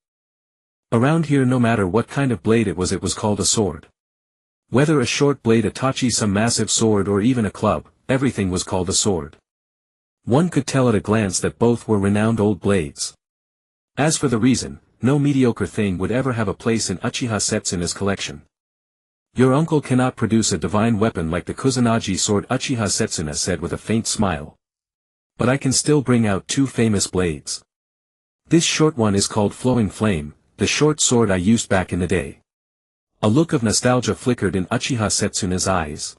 Around here, no matter what kind of blade it was called a sword. Whether a short blade, a tachi, some massive sword, or even a club, everything was called a sword. One could tell at a glance that both were renowned old blades. As for the reason, no mediocre thing would ever have a place in Uchiha Setsuna's collection. Your uncle cannot produce a divine weapon like the Kusanagi sword, Uchiha Setsuna said with a faint smile. But I can still bring out two famous blades. This short one is called Flowing Flame, the short sword I used back in the day. A look of nostalgia flickered in Uchiha Setsuna's eyes.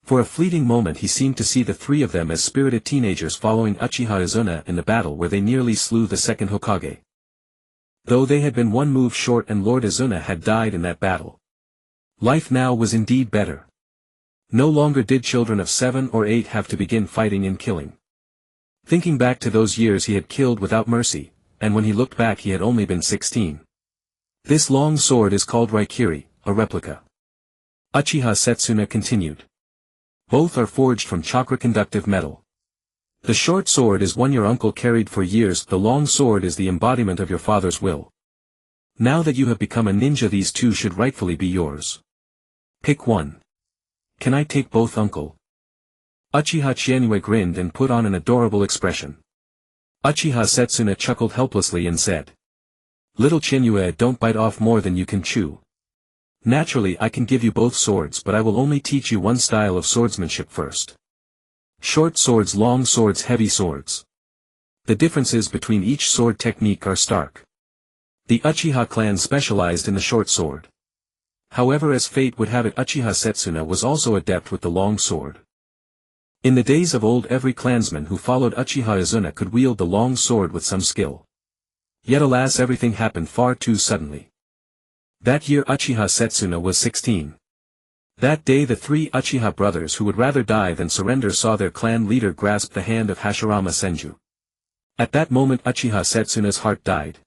For a fleeting moment he seemed to see the three of them as spirited teenagers following Uchiha Izuna in the battle where they nearly slew the second Hokage. Though they had been one move short and Lord Izuna had died in that battle. Life now was indeed better. No longer did children of 7 or 8 have to begin fighting and killing. Thinking back to those years, he had killed without mercy, and when he looked back he had only been 16. This long sword is called Raikiri, a replica. Uchiha Setsuna continued. Both are forged from chakra-conductive metal. The short sword is one your uncle carried for years, the long sword is the embodiment of your father's will. Now that you have become a ninja, these two should rightfully be yours. Pick one. Can I take both, uncle? Uchiha Chienue grinned and put on an adorable expression. Uchiha Setsuna chuckled helplessly and said. Little Chienue, don't bite off more than you can chew. Naturally I can give you both swords, but I will only teach you one style of swordsmanship first. Short swords, long swords, heavy swords. The differences between each sword technique are stark. The Uchiha clan specialized in the short sword. However, as fate would have it, Uchiha Setsuna was also adept with the long sword. In the days of old, every clansman who followed Uchiha Izuna could wield the long sword with some skill. Yet alas, everything happened far too suddenly. That year Uchiha Setsuna was 16. That day the three Uchiha brothers who would rather die than surrender saw their clan leader grasp the hand of Hashirama Senju. At that moment Uchiha Setsuna's heart died.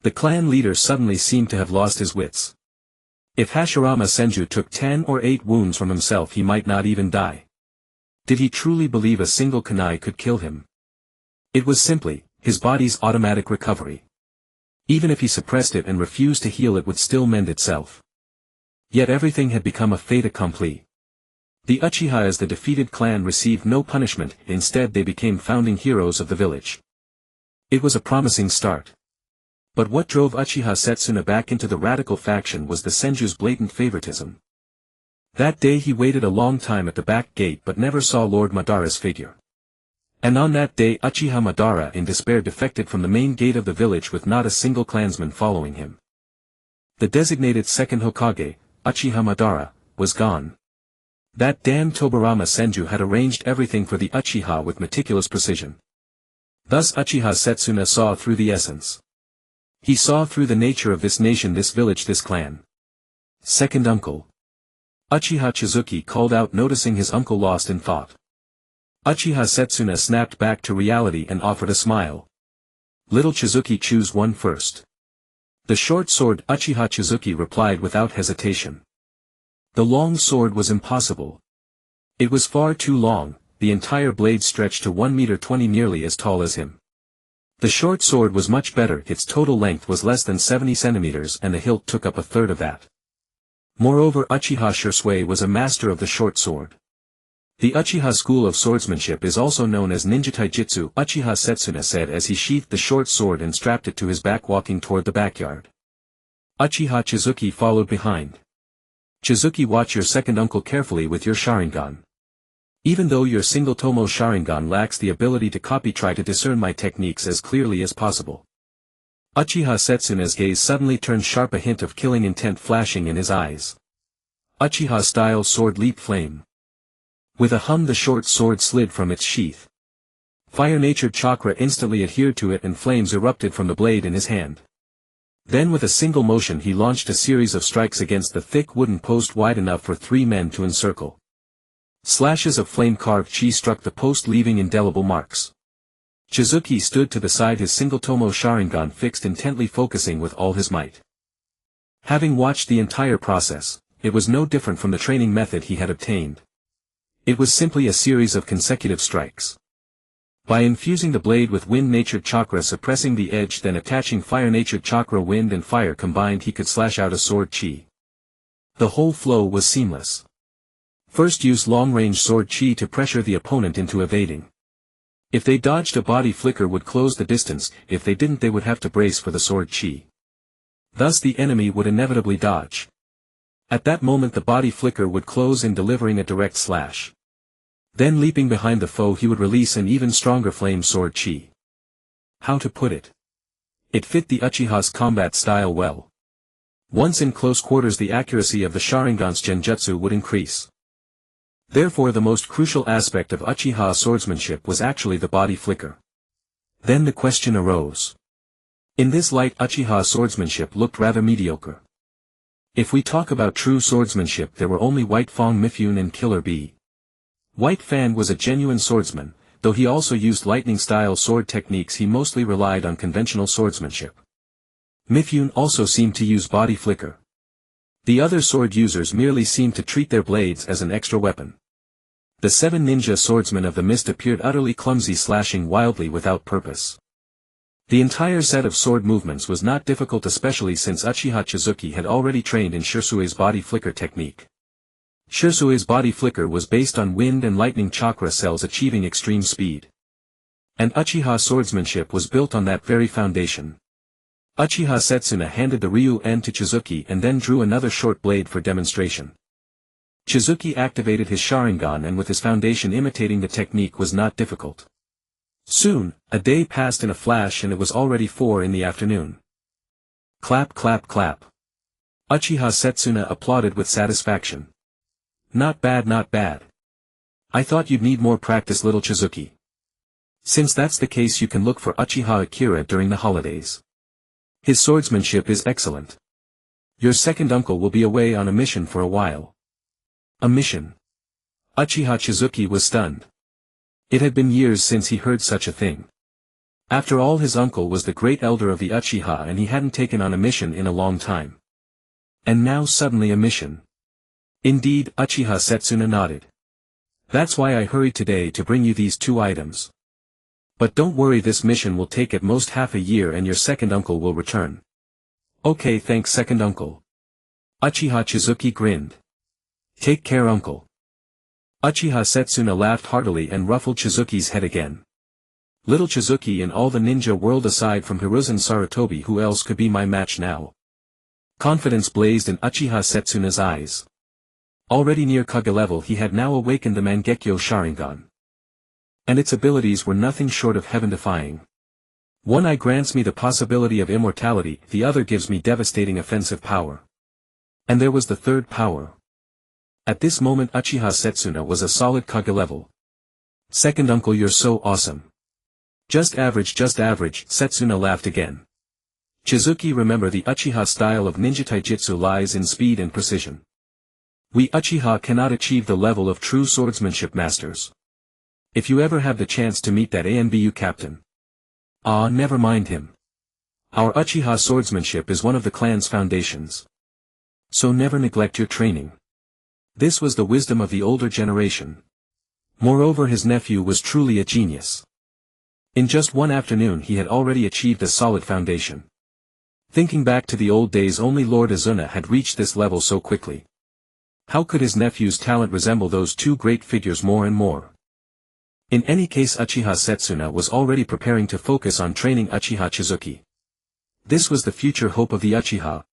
The clan leader suddenly seemed to have lost his wits. If Hashirama Senju took 10 or 8 wounds from himself, he might not even die. Did he truly believe a single kunai could kill him? It was simply his body's automatic recovery. Even if he suppressed it and refused to heal, it would still mend itself. Yet everything had become a fait accompli. The Uchiha as the defeated clan received no punishment, instead they became founding heroes of the village. It was a promising start. But what drove Uchiha Setsuna back into the radical faction was the Senju's blatant favoritism. That day he waited a long time at the back gate but never saw Lord Madara's figure. And on that day Uchiha Madara in despair defected from the main gate of the village with not a single clansman following him. The designated second Hokage, Uchiha Madara, was gone. That damned Tobarama Senju had arranged everything for the Uchiha with meticulous precision. Thus Uchiha Setsuna saw through the essence. He saw through the nature of this nation, this village, this clan. Second uncle. Uchiha Chizuki called out, noticing his uncle lost in thought. Uchiha Setsuna snapped back to reality and offered a smile. Little Chizuki, choose one first. The short sword, Uchiha Chizuki replied without hesitation. The long sword was impossible. It was far too long, the entire blade stretched to 1 meter 20, nearly as tall as him. The short sword was much better, its total length was less than 70 centimeters and the hilt took up a third of that. Moreover, Uchiha Shursui was a master of the short sword. The Uchiha school of swordsmanship is also known as ninja taijutsu, Uchiha Setsuna said as he sheathed the short sword and strapped it to his back, walking toward the backyard. Uchiha Chizuki followed behind. Chizuki, watch your second uncle carefully with your Sharingan. Even though your single Tomo Sharingan lacks the ability to copy, try to discern my techniques as clearly as possible. Uchiha Setsuna's gaze suddenly turned sharp, a hint of killing intent flashing in his eyes. Uchiha-style sword leap flame. With a hum the short sword slid from its sheath. Fire-natured chakra instantly adhered to it and flames erupted from the blade in his hand. Then with a single motion he launched a series of strikes against the thick wooden post wide enough for 3 men to encircle. Slashes of flame-carved chi struck the post, leaving indelible marks. Chizuki stood to the side, his single-tomo Sharingan fixed, intently focusing with all his might. Having watched the entire process, it was no different from the training method he had obtained. It was simply a series of consecutive strikes. By infusing the blade with wind-natured chakra, suppressing the edge, then attaching fire-natured chakra, wind and fire combined, he could slash out a sword chi. The whole flow was seamless. First, use long-range sword chi to pressure the opponent into evading. If they dodged, a body flicker would close the distance; if they didn't, they would have to brace for the sword chi. Thus the enemy would inevitably dodge. At that moment the body flicker would close in, delivering a direct slash. Then leaping behind the foe he would release an even stronger flame sword chi. How to put it? It fit the Uchiha's combat style well. Once in close quarters the accuracy of the Sharingan's genjutsu would increase. Therefore the most crucial aspect of Uchiha swordsmanship was actually the body flicker. Then the question arose. In this light Uchiha swordsmanship looked rather mediocre. If we talk about true swordsmanship, there were only White Fang Mifune and Killer Bee. White Fan was a genuine swordsman, though he also used lightning-style sword techniques. He mostly relied on conventional swordsmanship. Mifune also seemed to use body flicker. The other sword users merely seemed to treat their blades as an extra weapon. The 7 ninja swordsmen of the mist appeared utterly clumsy, slashing wildly without purpose. The entire set of sword movements was not difficult, especially since Uchiha Chizuki had already trained in Shirsui's body flicker technique. Shirsui's body flicker was based on wind and lightning chakra cells achieving extreme speed. And Uchiha swordsmanship was built on that very foundation. Uchiha Setsuna handed the Ryu-en to Chizuki and then drew another short blade for demonstration. Chizuki activated his Sharingan, and with his foundation imitating the technique was not difficult. Soon, a day passed in a flash, and it was already 4 in the afternoon. Clap clap clap. Uchiha Setsuna applauded with satisfaction. Not bad, not bad. I thought you'd need more practice, little Chizuki. Since that's the case, you can look for Uchiha Akira during the holidays. His swordsmanship is excellent. Your second uncle will be away on a mission for a while. A mission? Uchiha Chizuki was stunned. It had been years since he heard such a thing. After all, his uncle was the great elder of the Uchiha, and he hadn't taken on a mission in a long time. And now suddenly a mission. Indeed, Uchiha Setsuna nodded. That's why I hurried today to bring you these 2 items. But don't worry, this mission will take at most half a year and your second uncle will return. Okay, thanks, second uncle. Uchiha Chizuki grinned. Take care, uncle. Uchiha Setsuna laughed heartily and ruffled Chizuki's head again. Little Chizuki, in all the ninja world aside from Hiruzen Sarutobi, who else could be my match now? Confidence blazed in Uchiha Setsuna's eyes. Already near Kage level, he had now awakened the Mangekyo Sharingan. And its abilities were nothing short of heaven-defying. One eye grants me the possibility of immortality, the other gives me devastating offensive power. And there was the third power. At this moment Uchiha Setsuna was a solid Kage level. Second uncle, you're so awesome. Just average, Setsuna laughed again. Chizuki, remember, the Uchiha style of ninja taijutsu lies in speed and precision. We Uchiha cannot achieve the level of true swordsmanship masters. If you ever have the chance to meet that ANBU captain. Never mind him. Our Uchiha swordsmanship is one of the clan's foundations. So never neglect your training. This was the wisdom of the older generation. Moreover, his nephew was truly a genius. In just one afternoon he had already achieved a solid foundation. Thinking back to the old days, only Lord Azuna had reached this level so quickly. How could his nephew's talent resemble those 2 great figures more and more? In any case, Uchiha Setsuna was already preparing to focus on training Uchiha Chizuki. This was the future hope of the Uchiha.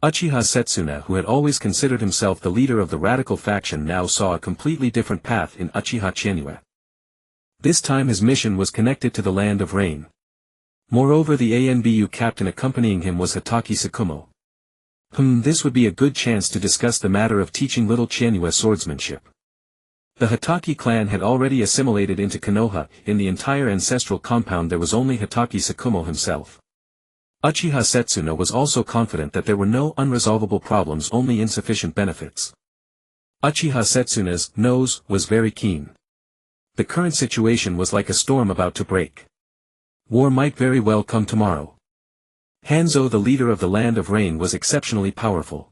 Uchiha Setsuna, who had always considered himself the leader of the radical faction, now saw a completely different path in Uchiha Chienue. This time his mission was connected to the land of rain. Moreover, the ANBU captain accompanying him was Hatake Tsukumo. This would be a good chance to discuss the matter of teaching little Chienue swordsmanship. The Hatake clan had already assimilated into Konoha. In the entire ancestral compound there was only Hatake Tsukumo himself. Uchiha Setsuna was also confident that there were no unresolvable problems, only insufficient benefits. Uchiha Setsuna's nose was very keen. The current situation was like a storm about to break. War might very well come tomorrow. Hanzo, the leader of the Land of Rain, was exceptionally powerful.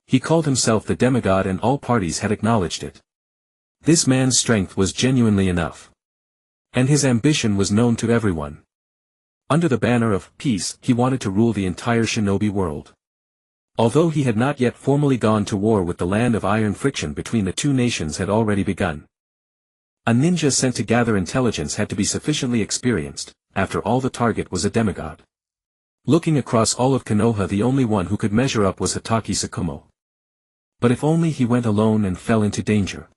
He called himself the demigod and all parties had acknowledged it. This man's strength was genuinely enough. And his ambition was known to everyone. Under the banner of peace, he wanted to rule the entire shinobi world. Although he had not yet formally gone to war with the Land of Iron, friction between the two nations had already begun. A ninja sent to gather intelligence had to be sufficiently experienced. After all, the target was a demigod. Looking across all of Konoha, the only one who could measure up was Hatake Tsukumo. But if only he went alone and fell into danger.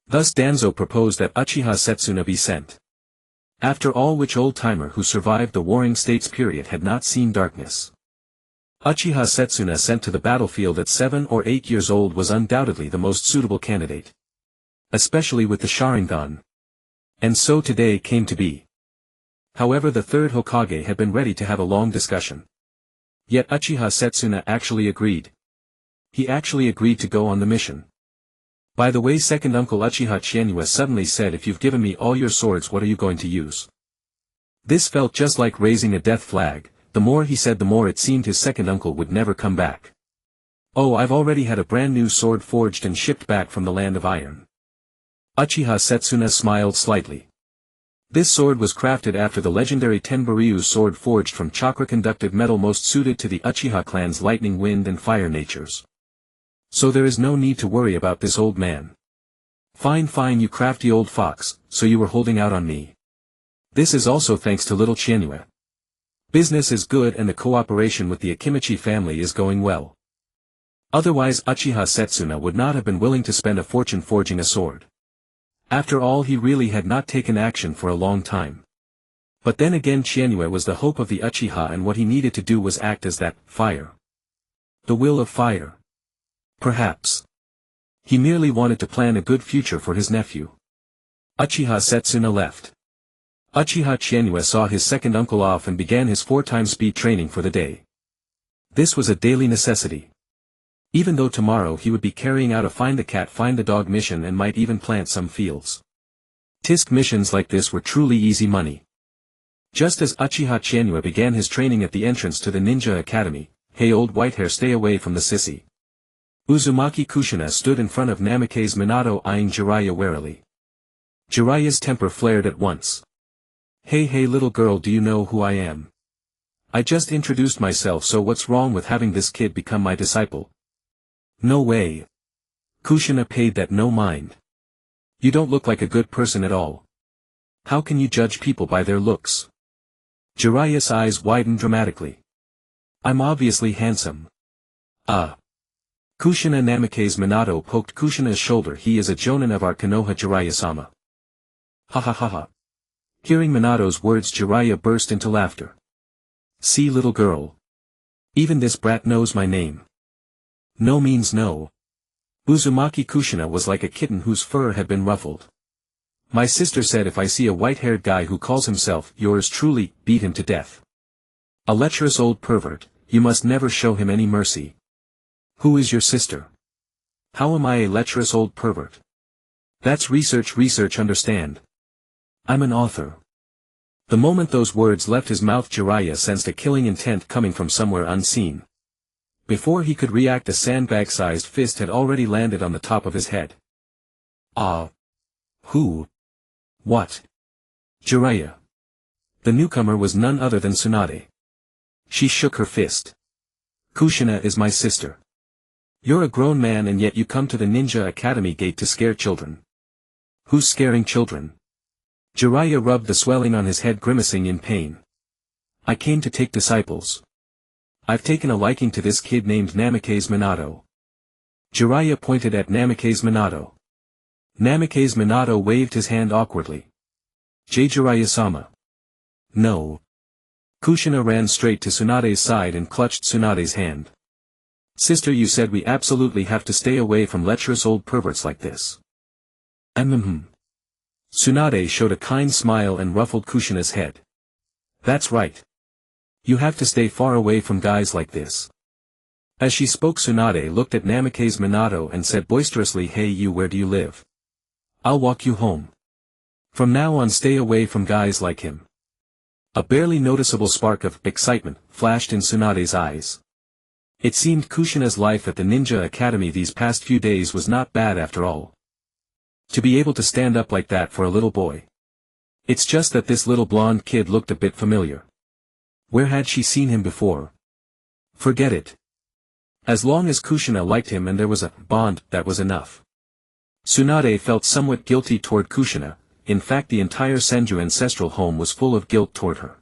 Thus Danzo proposed that Uchiha Setsuna be sent. After all, which old-timer who survived the Warring States period had not seen darkness? Uchiha Setsuna, sent to the battlefield at 7 or 8 years old, was undoubtedly the most suitable candidate. Especially with the Sharingan. And so today came to be. However, the third Hokage had been ready to have a long discussion. Yet Uchiha Setsuna actually agreed. He actually agreed to go on the mission. By the way, second uncle Uchiha Chienue suddenly said, "If you've given me all your swords, what are you going to use?" This felt just like raising a death flag. The more he said, the more it seemed his second uncle would never come back. "Oh, I've already had a brand new sword forged and shipped back from the Land of Iron." Uchiha Setsuna smiled slightly. This sword was crafted after the legendary Tenbiryu sword, forged from chakra-conductive metal, most suited to the Uchiha clan's lightning, wind and fire natures. So there is no need to worry about this old man. Fine, you crafty old fox, so you were holding out on me. This is also thanks to little Chienue. Business is good and the cooperation with the Akimichi family is going well. Otherwise Uchiha Setsuna would not have been willing to spend a fortune forging a sword. After all, he really had not taken action for a long time. But then again, Chienue was the hope of the Uchiha, and what he needed to do was act as that fire. The will of fire. Perhaps. He merely wanted to plan a good future for his nephew. Uchiha Setsuna left. Uchiha Chienue saw his second uncle off and began his 4-time speed training for the day. This was a daily necessity. Even though tomorrow he would be carrying out a find the cat find the dog mission and might even plant some fields. Tisk missions like this were truly easy money. Just as Uchiha Chienue began his training at the entrance to the Ninja Academy, "Hey old whitehair, stay away from the sissy." Uzumaki Kushina stood in front of Namikaze Minato, eyeing Jiraiya warily. Jiraiya's temper flared at once. Hey little girl, do you know who I am? I just introduced myself, so what's wrong with having this kid become my disciple? No way. Kushina paid that no mind. You don't look like a good person at all. How can you judge people by their looks? Jiraiya's eyes widened dramatically. I'm obviously handsome. Kushina. Namikaze Minato poked Kushina's shoulder. He is a jonin of our Konoha, Jiraiya-sama. Ha. Hearing Minato's words, Jiraiya burst into laughter. See little girl. Even this brat knows my name. No means no. Uzumaki Kushina was like a kitten whose fur had been ruffled. My sister said if I see a white-haired guy who calls himself yours truly, beat him to death. A lecherous old pervert, you must never show him any mercy. Who is your sister? How am I a lecherous old pervert? That's research, understand. I'm an author. The moment those words left his mouth, Jiraiya sensed a killing intent coming from somewhere unseen. Before he could react, a sandbag-sized fist had already landed on the top of his head. Who? What? Jiraiya. The newcomer was none other than Tsunade. She shook her fist. Kushina is my sister. You're a grown man and yet you come to the Ninja Academy gate to scare children. Who's scaring children? Jiraiya rubbed the swelling on his head, grimacing in pain. I came to take disciples. I've taken a liking to this kid named Namikaze Minato. Jiraiya pointed at Namikaze Minato. Namikaze Minato waved his hand awkwardly. Jiraiya-sama. No. Kushina ran straight to Tsunade's side and clutched Tsunade's hand. Sister, you said we absolutely have to stay away from lecherous old perverts like this. Tsunade showed a kind smile and ruffled Kushina's head. That's right. You have to stay far away from guys like this. As she spoke, Tsunade looked at Namikaze Minato and said boisterously, hey you, where do you live? I'll walk you home. From now on stay away from guys like him. A barely noticeable spark of excitement flashed in Tsunade's eyes. It seemed Kushina's life at the Ninja Academy these past few days was not bad after all. To be able to stand up like that for a little boy. It's just that this little blonde kid looked a bit familiar. Where had she seen him before? Forget it. As long as Kushina liked him and there was a bond, that was enough. Tsunade felt somewhat guilty toward Kushina. In fact, the entire Senju ancestral home was full of guilt toward her.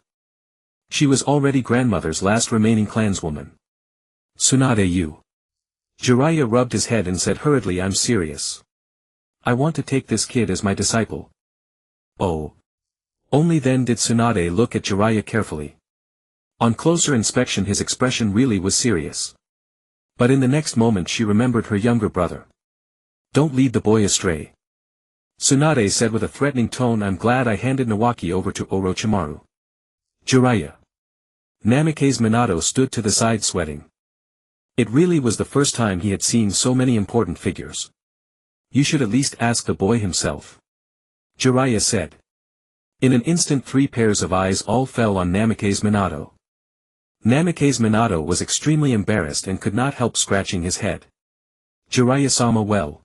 She was already grandmother's last remaining clanswoman. Tsunade, you. Jiraiya rubbed his head and said hurriedly, I'm serious. I want to take this kid as my disciple. Oh. Only then did Tsunade look at Jiraiya carefully. On closer inspection his expression really was serious. But in the next moment she remembered her younger brother. Don't lead the boy astray. Tsunade said with a threatening tone, I'm glad I handed Nawaki over to Orochimaru. Jiraiya. Namikaze Minato stood to the side sweating. It really was the first time he had seen so many important figures. You should at least ask the boy himself. Jiraiya said. In an instant 3 pairs of eyes all fell on Namikaze Minato. Namikaze Minato was extremely embarrassed and could not help scratching his head. Jiraiya-sama, well.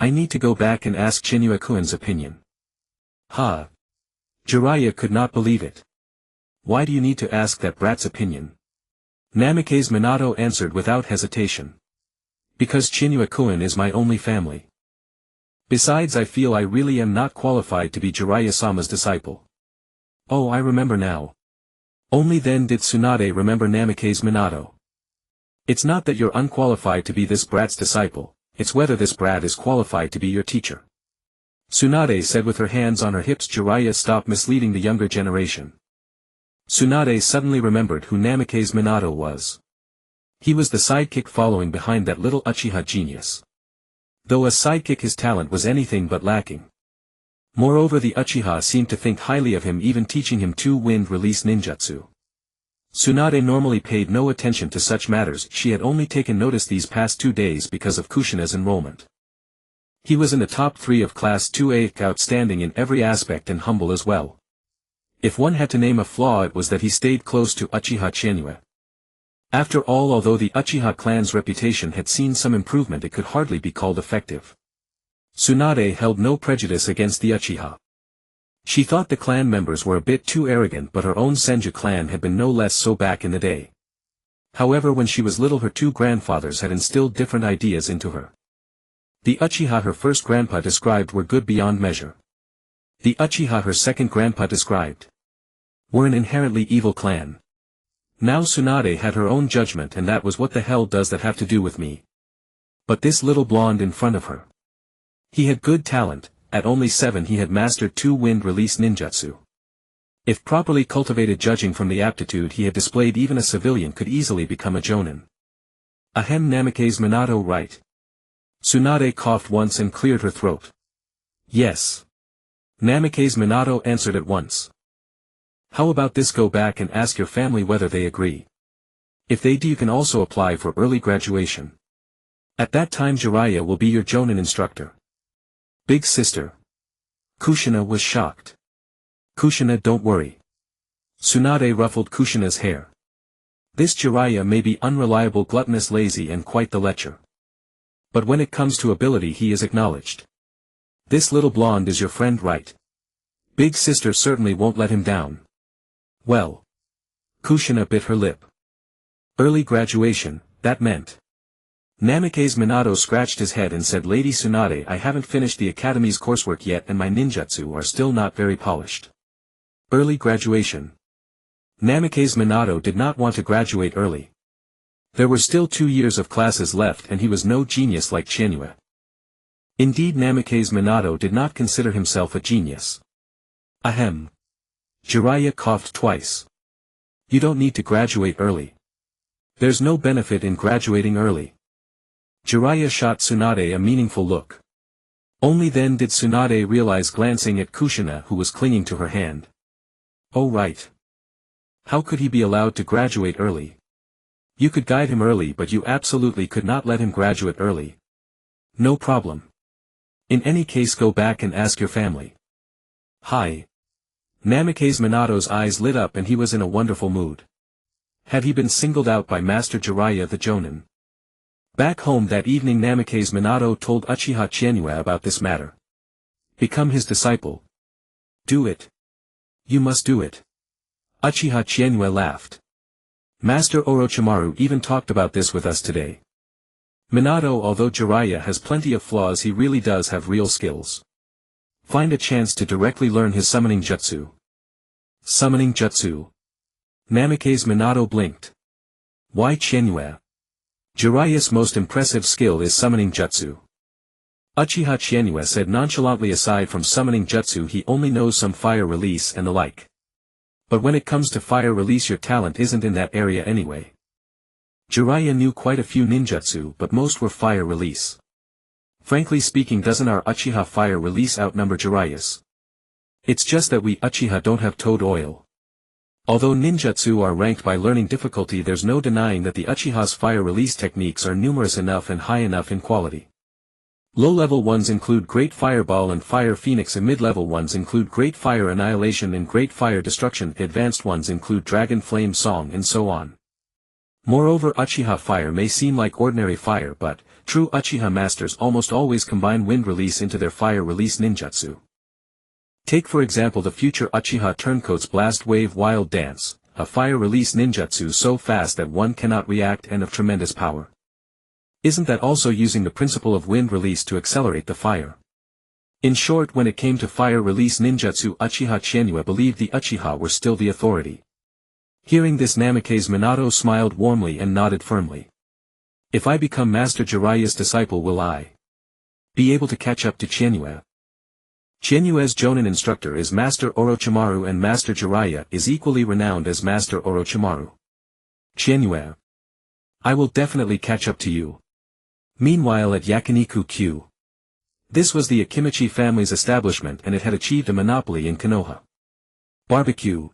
I need to go back and ask Chinua-kun's opinion. Ha! Jiraiya could not believe it. Why do you need to ask that brat's opinion? Namikaze Minato answered without hesitation. Because Chinua-kun is my only family. Besides, I feel I really am not qualified to be Jiraiya-sama's disciple. Oh, I remember now. Only then did Tsunade remember Namikaze Minato. It's not that you're unqualified to be this brat's disciple, it's whether this brat is qualified to be your teacher. Tsunade said with her hands on her hips. Jiraiya, stop misleading the younger generation. Tsunade suddenly remembered who Namikaze Minato was. He was the sidekick following behind that little Uchiha genius. Though a sidekick, his talent was anything but lacking. Moreover, the Uchiha seemed to think highly of him, even teaching him 2 wind release ninjutsu. Tsunade normally paid no attention to such matters, she had only taken notice these past 2 days because of Kushina's enrollment. He was in the top 3 of Class 2A, outstanding in every aspect and humble as well. If one had to name a flaw, it was that he stayed close to Uchiha Chizuki. After all, although the Uchiha clan's reputation had seen some improvement, it could hardly be called effective. Tsunade held no prejudice against the Uchiha. She thought the clan members were a bit too arrogant, but her own Senju clan had been no less so back in the day. However, when she was little, her 2 grandfathers had instilled different ideas into her. The Uchiha her first grandpa described were good beyond measure. The Uchiha her second grandpa described were an inherently evil clan. Now Tsunade had her own judgment, and that was, what the hell does that have to do with me? But this little blonde in front of her. He had good talent. At only 7 he had mastered 2 wind release ninjutsu. If properly cultivated, judging from the aptitude he had displayed, even a civilian could easily become a jonin. Ahem, Namikaze Minato, right? Tsunade coughed once and cleared her throat. Yes. Namikaze Minato answered at once. How about this, go back and ask your family whether they agree. If they do, you can also apply for early graduation. At that time Jiraiya will be your jonin instructor. Big sister. Kushina was shocked. Kushina, don't worry. Tsunade ruffled Kushina's hair. This Jiraiya may be unreliable, gluttonous, lazy, and quite the lecher. But when it comes to ability, he is acknowledged. This little blonde is your friend, right? Big sister certainly won't let him down. Well. Kushina bit her lip. Early graduation, that meant. Namikaze Minato scratched his head and said, Lady Tsunade, I haven't finished the academy's coursework yet and my ninjutsu are still not very polished. Early graduation. Namikaze Minato did not want to graduate early. There were still 2 years of classes left and he was no genius like Chizuki. Indeed, Namikaze Minato did not consider himself a genius. Ahem. Jiraiya coughed twice. You don't need to graduate early. There's no benefit in graduating early. Jiraiya shot Tsunade a meaningful look. Only then did Tsunade realize, glancing at Kushina, who was clinging to her hand. Oh right. How could he be allowed to graduate early? You could guide him early, but you absolutely could not let him graduate early. No problem. In any case, go back and ask your family. Hi. Namikaze Minato's eyes lit up and he was in a wonderful mood. Had he been singled out by Master Jiraiya the Jonin? Back home that evening, Namikaze Minato told Uchiha Chienue about this matter. Become his disciple. Do it. You must do it. Uchiha Chienue laughed. Master Orochimaru even talked about this with us today. Minato, although Jiraiya has plenty of flaws, he really does have real skills. Find a chance to directly learn his summoning jutsu. Summoning jutsu. Namikaze Minato blinked. Why Chienue? Jiraiya's most impressive skill is summoning jutsu. Uchiha Chienue said nonchalantly. Aside from summoning jutsu, he only knows some fire release and the like. But when it comes to fire release, your talent isn't in that area anyway. Jiraiya knew quite a few ninjutsu, but most were fire release. Frankly speaking, doesn't our Uchiha fire release outnumber Jiraiya's? It's just that we Uchiha don't have toad oil. Although ninjutsu are ranked by learning difficulty, there's no denying that the Uchiha's fire release techniques are numerous enough and high enough in quality. Low-level ones include Great Fireball and Fire Phoenix, and mid-level ones include Great Fire Annihilation and Great Fire Destruction. Advanced ones include Dragon Flame Song and so on. Moreover, Uchiha fire may seem like ordinary fire, but true Uchiha masters almost always combine wind release into their fire release ninjutsu. Take for example the future Uchiha Turncoat's Blast Wave Wild Dance, a fire release ninjutsu so fast that one cannot react and of tremendous power. Isn't that also using the principle of wind release to accelerate the fire? In short, when it came to fire release ninjutsu, Uchiha Chienue believed the Uchiha were still the authority. Hearing this, Namikaze Minato smiled warmly and nodded firmly. If I become Master Jiraiya's disciple, will I be able to catch up to Chienue? Chienue's Jonin instructor is Master Orochimaru, and Master Jiraiya is equally renowned as Master Orochimaru. Chienue. I will definitely catch up to you. Meanwhile at Yakiniku-Q. This was the Akimichi family's establishment, and it had achieved a monopoly in Konoha. Barbecue.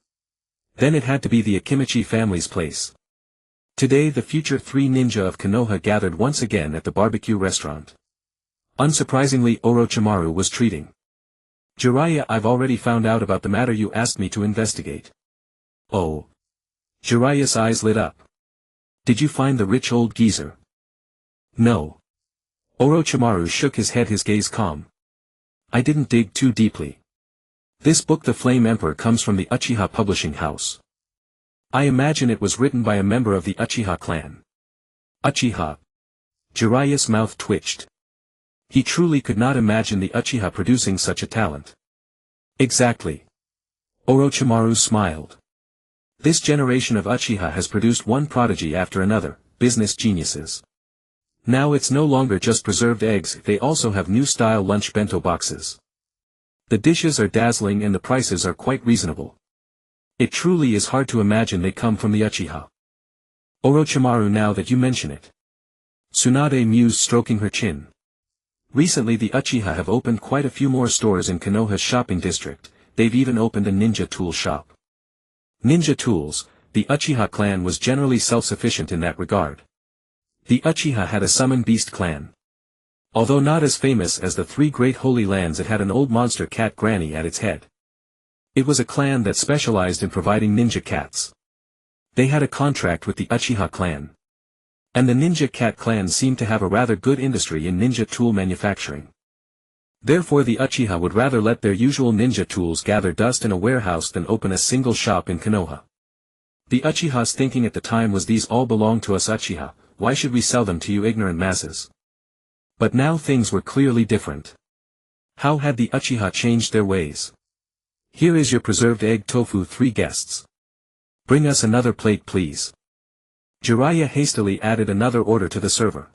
Then it had to be the Akimichi family's place. Today the future three ninja of Konoha gathered once again at the barbecue restaurant. Unsurprisingly, Orochimaru was treating Jiraiya. I've already found out about the matter you asked me to investigate. Oh. Jiraiya's eyes lit up. Did you find the rich old geezer? No. Orochimaru shook his head, his gaze calm. I didn't dig too deeply. This book, The Flame Emperor, comes from the Uchiha publishing house. I imagine it was written by a member of the Uchiha clan. Uchiha. Jiraiya's mouth twitched. He truly could not imagine the Uchiha producing such a talent. Exactly. Orochimaru smiled. This generation of Uchiha has produced one prodigy after another, business geniuses. Now it's no longer just preserved eggs, they also have new style lunch bento boxes. The dishes are dazzling and the prices are quite reasonable. It truly is hard to imagine they come from the Uchiha. Orochimaru, now that you mention it. Tsunade mused, stroking her chin. Recently the Uchiha have opened quite a few more stores in Konoha's shopping district. They've even opened a ninja tool shop. Ninja tools, the Uchiha clan was generally self-sufficient in that regard. The Uchiha had a summon beast clan. Although not as famous as the three great holy lands, it had an old monster cat granny at its head. It was a clan that specialized in providing ninja cats. They had a contract with the Uchiha clan. And the ninja cat clan seemed to have a rather good industry in ninja tool manufacturing. Therefore the Uchiha would rather let their usual ninja tools gather dust in a warehouse than open a single shop in Konoha. The Uchiha's thinking at the time was, these all belong to us Uchiha, why should we sell them to you ignorant masses? But now things were clearly different. How had the Uchiha changed their ways? Here is your preserved egg tofu, 3 guests. Bring us another plate please. Jiraiya hastily added another order to the server.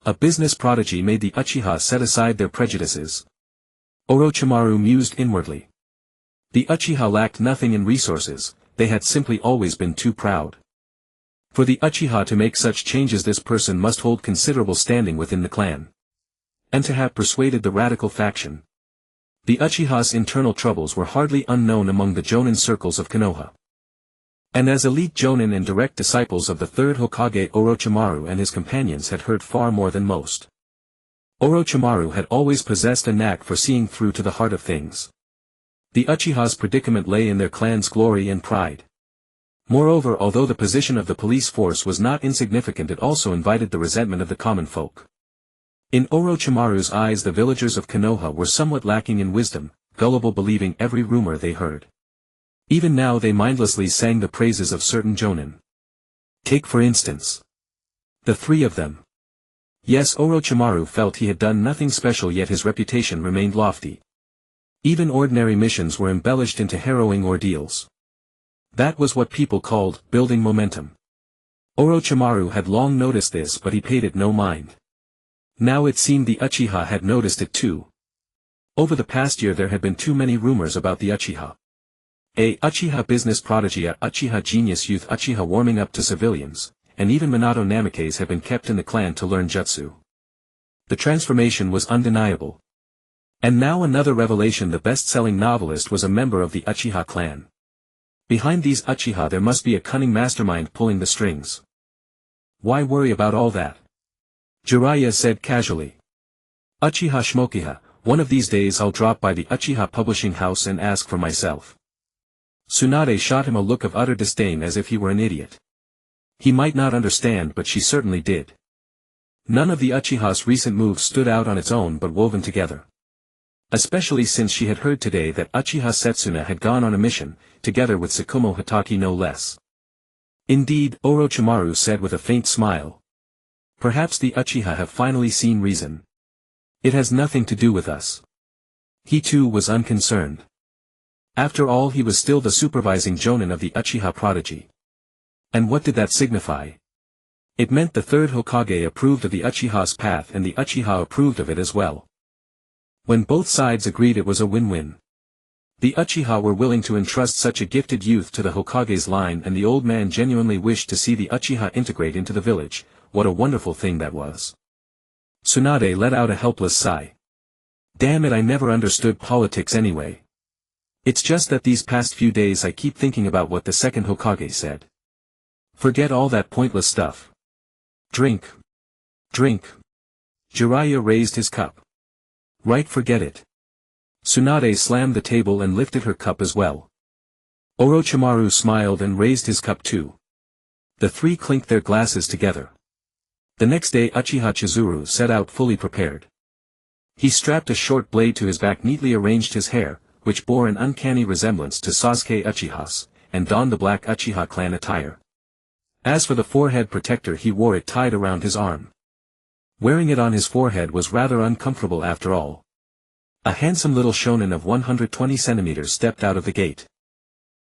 A business prodigy made the Uchiha set aside their prejudices. Orochimaru mused inwardly. The Uchiha lacked nothing in resources, they had simply always been too proud. For the Uchiha to make such changes, this person must hold considerable standing within the clan. And to have persuaded the radical faction. The Uchiha's internal troubles were hardly unknown among the Jonin circles of Konoha. And as elite Jonin and direct disciples of the third Hokage Orochimaru and his companions had heard far more than most. Orochimaru had always possessed a knack for seeing through to the heart of things. The Uchiha's predicament lay in their clan's glory and pride. Moreover, although the position of the police force was not insignificant, it also invited the resentment of the common folk. In Orochimaru's eyes, the villagers of Konoha were somewhat lacking in wisdom, gullible, believing every rumor they heard. Even now they mindlessly sang the praises of certain Jonin. Take for instance, the three of them. Yes, Orochimaru felt he had done nothing special, yet his reputation remained lofty. Even ordinary missions were embellished into harrowing ordeals. That was what people called building momentum. Orochimaru had long noticed this, but he paid it no mind. Now it seemed the Uchiha had noticed it too. Over the past year there had been too many rumors about the Uchiha. A Uchiha business prodigy, a Uchiha genius youth, Uchiha warming up to civilians, and even Minato Namikaze had been kept in the clan to learn jutsu. The transformation was undeniable. And now another revelation: the best-selling novelist was a member of the Uchiha clan. Behind these Uchiha there must be a cunning mastermind pulling the strings. Why worry about all that? Jiraiya said casually. Uchiha Shimokiha, one of these days I'll drop by the Uchiha publishing house and ask for myself. Tsunade shot him a look of utter disdain as if he were an idiot. He might not understand, but she certainly did. None of the Uchiha's recent moves stood out on its own but woven together. Especially since she had heard today that Uchiha Setsuna had gone on a mission, together with Tsukumo Hatake no less. Indeed, Orochimaru said with a faint smile. Perhaps the Uchiha have finally seen reason. It has nothing to do with us. He too was unconcerned. After all, he was still the supervising Jonin of the Uchiha prodigy. And what did that signify? It meant the third Hokage approved of the Uchiha's path and the Uchiha approved of it as well. When both sides agreed, it was a win-win. The Uchiha were willing to entrust such a gifted youth to the Hokage's line, and the old man genuinely wished to see the Uchiha integrate into the village. What a wonderful thing that was. Tsunade let out a helpless sigh. Damn it, I never understood politics anyway. It's just that these past few days I keep thinking about what the second Hokage said. Forget all that pointless stuff. Drink. Drink. Jiraiya raised his cup. Right, forget it. Tsunade slammed the table and lifted her cup as well. Orochimaru smiled and raised his cup too. The three clinked their glasses together. The next day Uchiha Chizuru set out fully prepared. He strapped a short blade to his back, neatly arranged his hair, which bore an uncanny resemblance to Sasuke Uchiha's, and donned the black Uchiha clan attire. As for the forehead protector, he wore it tied around his arm. Wearing it on his forehead was rather uncomfortable after all. A handsome little shonen of 120 centimeters stepped out of the gate.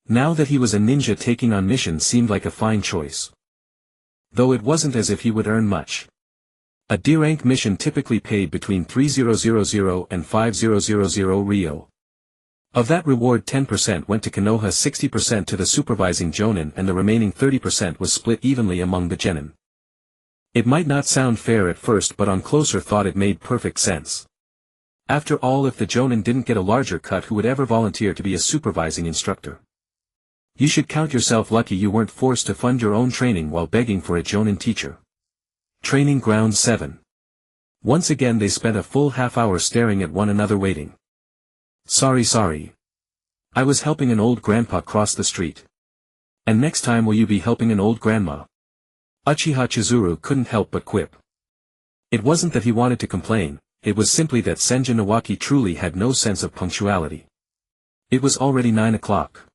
Now that he was a ninja, taking on missions seemed like a fine choice. Though it wasn't as if he would earn much. A D-rank mission typically paid between 3000 and 5000 Ryo. Of that reward, 10% went to Konoha, 60% to the supervising Jonin, and the remaining 30% was split evenly among the genin. It might not sound fair at first, but on closer thought it made perfect sense. After all, if the Jonin didn't get a larger cut, who would ever volunteer to be a supervising instructor? You should count yourself lucky you weren't forced to fund your own training while begging for a Jonin teacher. Training Ground 7. Once again they spent a full half hour staring at one another, waiting. Sorry. I was helping an old grandpa cross the street. And next time will you be helping an old grandma? Uchiha Chizuru couldn't help but quip. It wasn't that he wanted to complain, it was simply that Senjin Nawaki truly had no sense of punctuality. It was already 9 o'clock.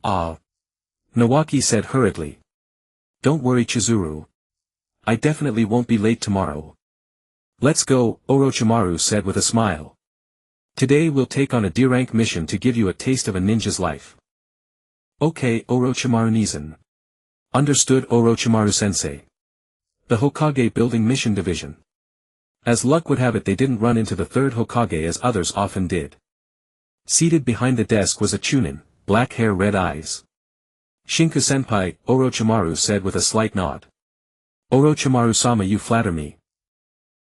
Ah. Nawaki said hurriedly. Don't worry, Chizuru. I definitely won't be late tomorrow. Let's go, Orochimaru said with a smile. Today we'll take on a D-rank mission to give you a taste of a ninja's life. Okay, Orochimaru-nizen. Understood, Orochimaru-sensei. The Hokage building mission division. As luck would have it, they didn't run into the third Hokage as others often did. Seated behind the desk was a Chunin, black hair, red eyes. Shinku-senpai, Orochimaru said with a slight nod. Orochimaru-sama, you flatter me.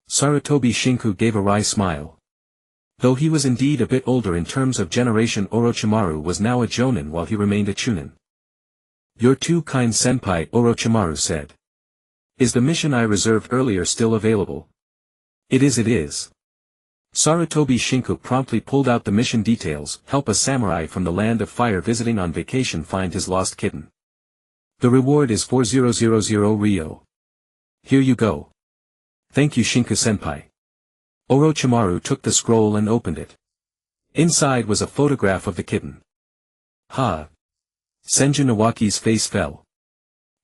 Sarutobi Shinku gave a wry smile. Though he was indeed a bit older in terms of generation, Orochimaru was now a jonin while he remained a chunin. You're too kind, senpai, Orochimaru said. Is the mission I reserved earlier still available? It is. Sarutobi Shinku promptly pulled out the mission details: help a samurai from the land of fire visiting on vacation find his lost kitten. The reward is 4000 ryo. Here you go. Thank you, Shinku-senpai. Orochimaru took the scroll and opened it. Inside was a photograph of the kitten. Ha! Senju Nawaki's face fell.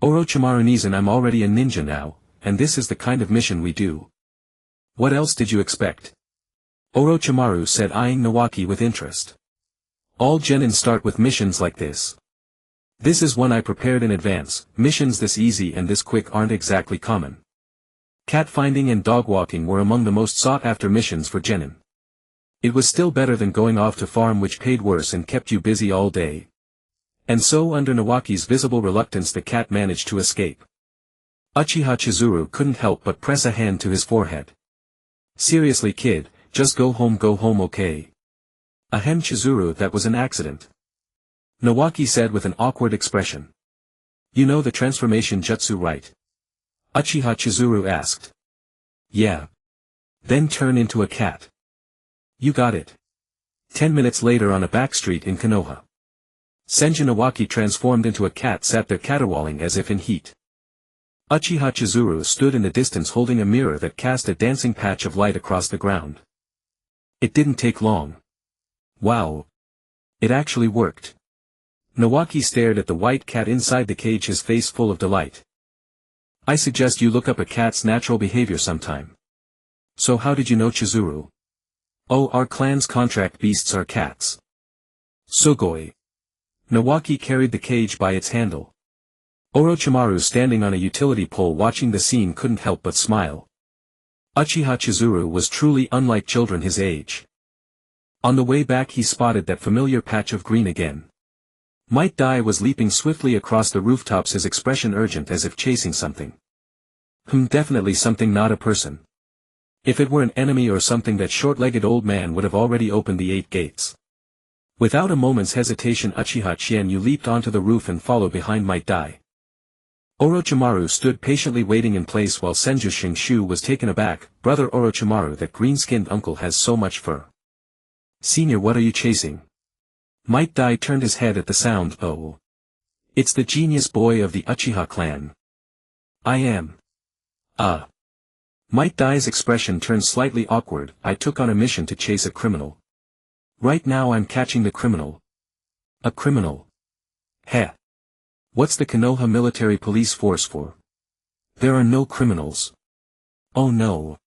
Orochimaru-nizen, I'm already a ninja now, and this is the kind of mission we do. What else did you expect? Orochimaru said, eyeing Nawaki with interest. All genin start with missions like this. This is one I prepared in advance. Missions this easy and this quick aren't exactly common. Cat finding and dog walking were among the most sought after missions for genin. It was still better than going off to farm, which paid worse and kept you busy all day. And so, under Nawaki's visible reluctance, the cat managed to escape. Uchiha Chizuru couldn't help but press a hand to his forehead. Seriously, kid, just go home, okay? Ahem, Chizuru, that was an accident. Nawaki said with an awkward expression. You know the transformation jutsu, right? Uchiha Chizuru asked. Yeah. Then turn into a cat. You got it. 10 minutes later, on a back street in Konoha, Senju Nawaki transformed into a cat, sat there caterwauling as if in heat. Uchiha Chizuru stood in the distance holding a mirror that cast a dancing patch of light across the ground. It didn't take long. Wow. It actually worked. Nawaki stared at the white cat inside the cage, his face full of delight. I suggest you look up a cat's natural behavior sometime. So how did you know, Chizuru? Oh, our clan's contract beasts are cats. Sugoi. Nawaki carried the cage by its handle. Orochimaru, standing on a utility pole watching the scene, couldn't help but smile. Uchiha Chizuru was truly unlike children his age. On the way back he spotted that familiar patch of green again. Might Dai was leaping swiftly across the rooftops, his expression urgent as if chasing something. Definitely something, not a person. If it were an enemy or something, that short-legged old man would have already opened the 8 gates. Without a moment's hesitation, Uchiha Chienyu leaped onto the roof and followed behind Might Dai. Orochimaru stood patiently waiting in place while Senju Shingshu was taken aback. Brother Orochimaru, that green-skinned uncle has so much fur. Senior, what are you chasing? Might Dai turned his head at the sound. Oh. It's the genius boy of the Uchiha clan. I am. Might Dai's expression turned slightly awkward. I took on a mission to chase a criminal. Right now I'm catching the criminal. A criminal? Heh. What's the Konoha Military Police Force for? There are no criminals. Oh no.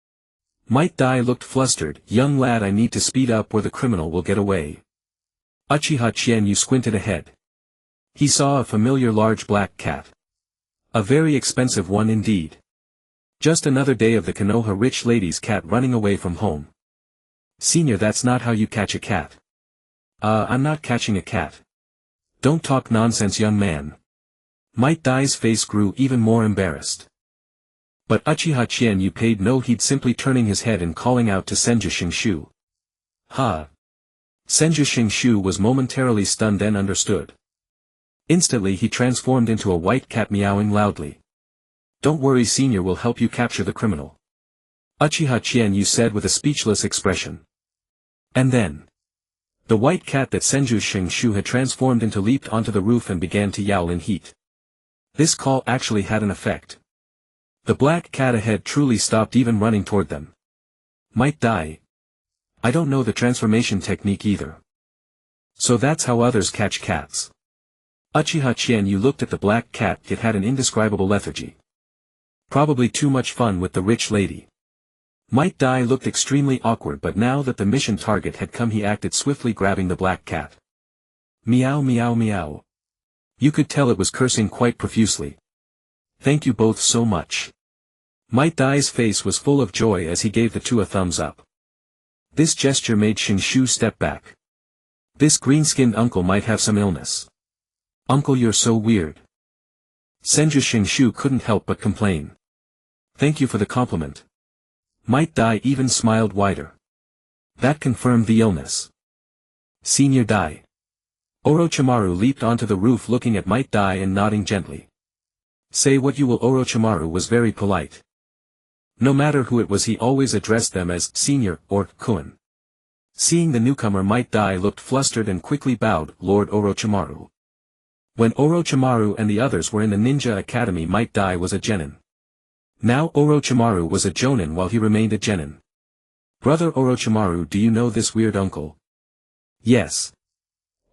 Might Dai looked flustered. Young lad, I need to speed up or the criminal will get away. Uchiha Chienyu squinted ahead. He saw a familiar large black cat. A very expensive one indeed. Just another day of the Konoha rich lady's cat running away from home. Senior, that's not how you catch a cat. I'm not catching a cat. Don't talk nonsense, young man. Might Dai's face grew even more embarrassed. But Uchiha Chienyu paid no heed, simply turning his head and calling out to Senju Shingshu. Ha! Senju Shingshu was momentarily stunned and understood. Instantly he transformed into a white cat, meowing loudly. Don't worry, Senior will help you capture the criminal. Uchiha Chienyu said with a speechless expression. And then, the white cat that Senju Shingshu had transformed into leaped onto the roof and began to yowl in heat. This call actually had an effect. The black cat ahead truly stopped, even running toward them. Might Dai. I don't know the transformation technique either. So that's how others catch cats. Uchiha Chienyu looked at the black cat. It had an indescribable lethargy. Probably too much fun with the rich lady. Might Dai looked extremely awkward, but now that the mission target had come he acted swiftly, grabbing the black cat. Meow meow meow. You could tell it was cursing quite profusely. Thank you both so much. Might Dai's face was full of joy as he gave the two a thumbs up. This gesture made Shingshu step back. This green-skinned uncle might have some illness. Uncle, you're so weird. Senju Shingshu couldn't help but complain. Thank you for the compliment. Might Dai even smiled wider. That confirmed the illness. Senior Dai. Orochimaru leaped onto the roof looking at Might Dai and nodding gently. Say what you will. Orochimaru was very polite. No matter who it was, he always addressed them as senior or Kun. Seeing the newcomer, Might Dai looked flustered and quickly bowed. Lord Orochimaru. When Orochimaru and the others were in the ninja academy, Might Dai was a genin. Now Orochimaru was a jonin while he remained a genin. Brother Orochimaru, do you know this weird uncle? Yes.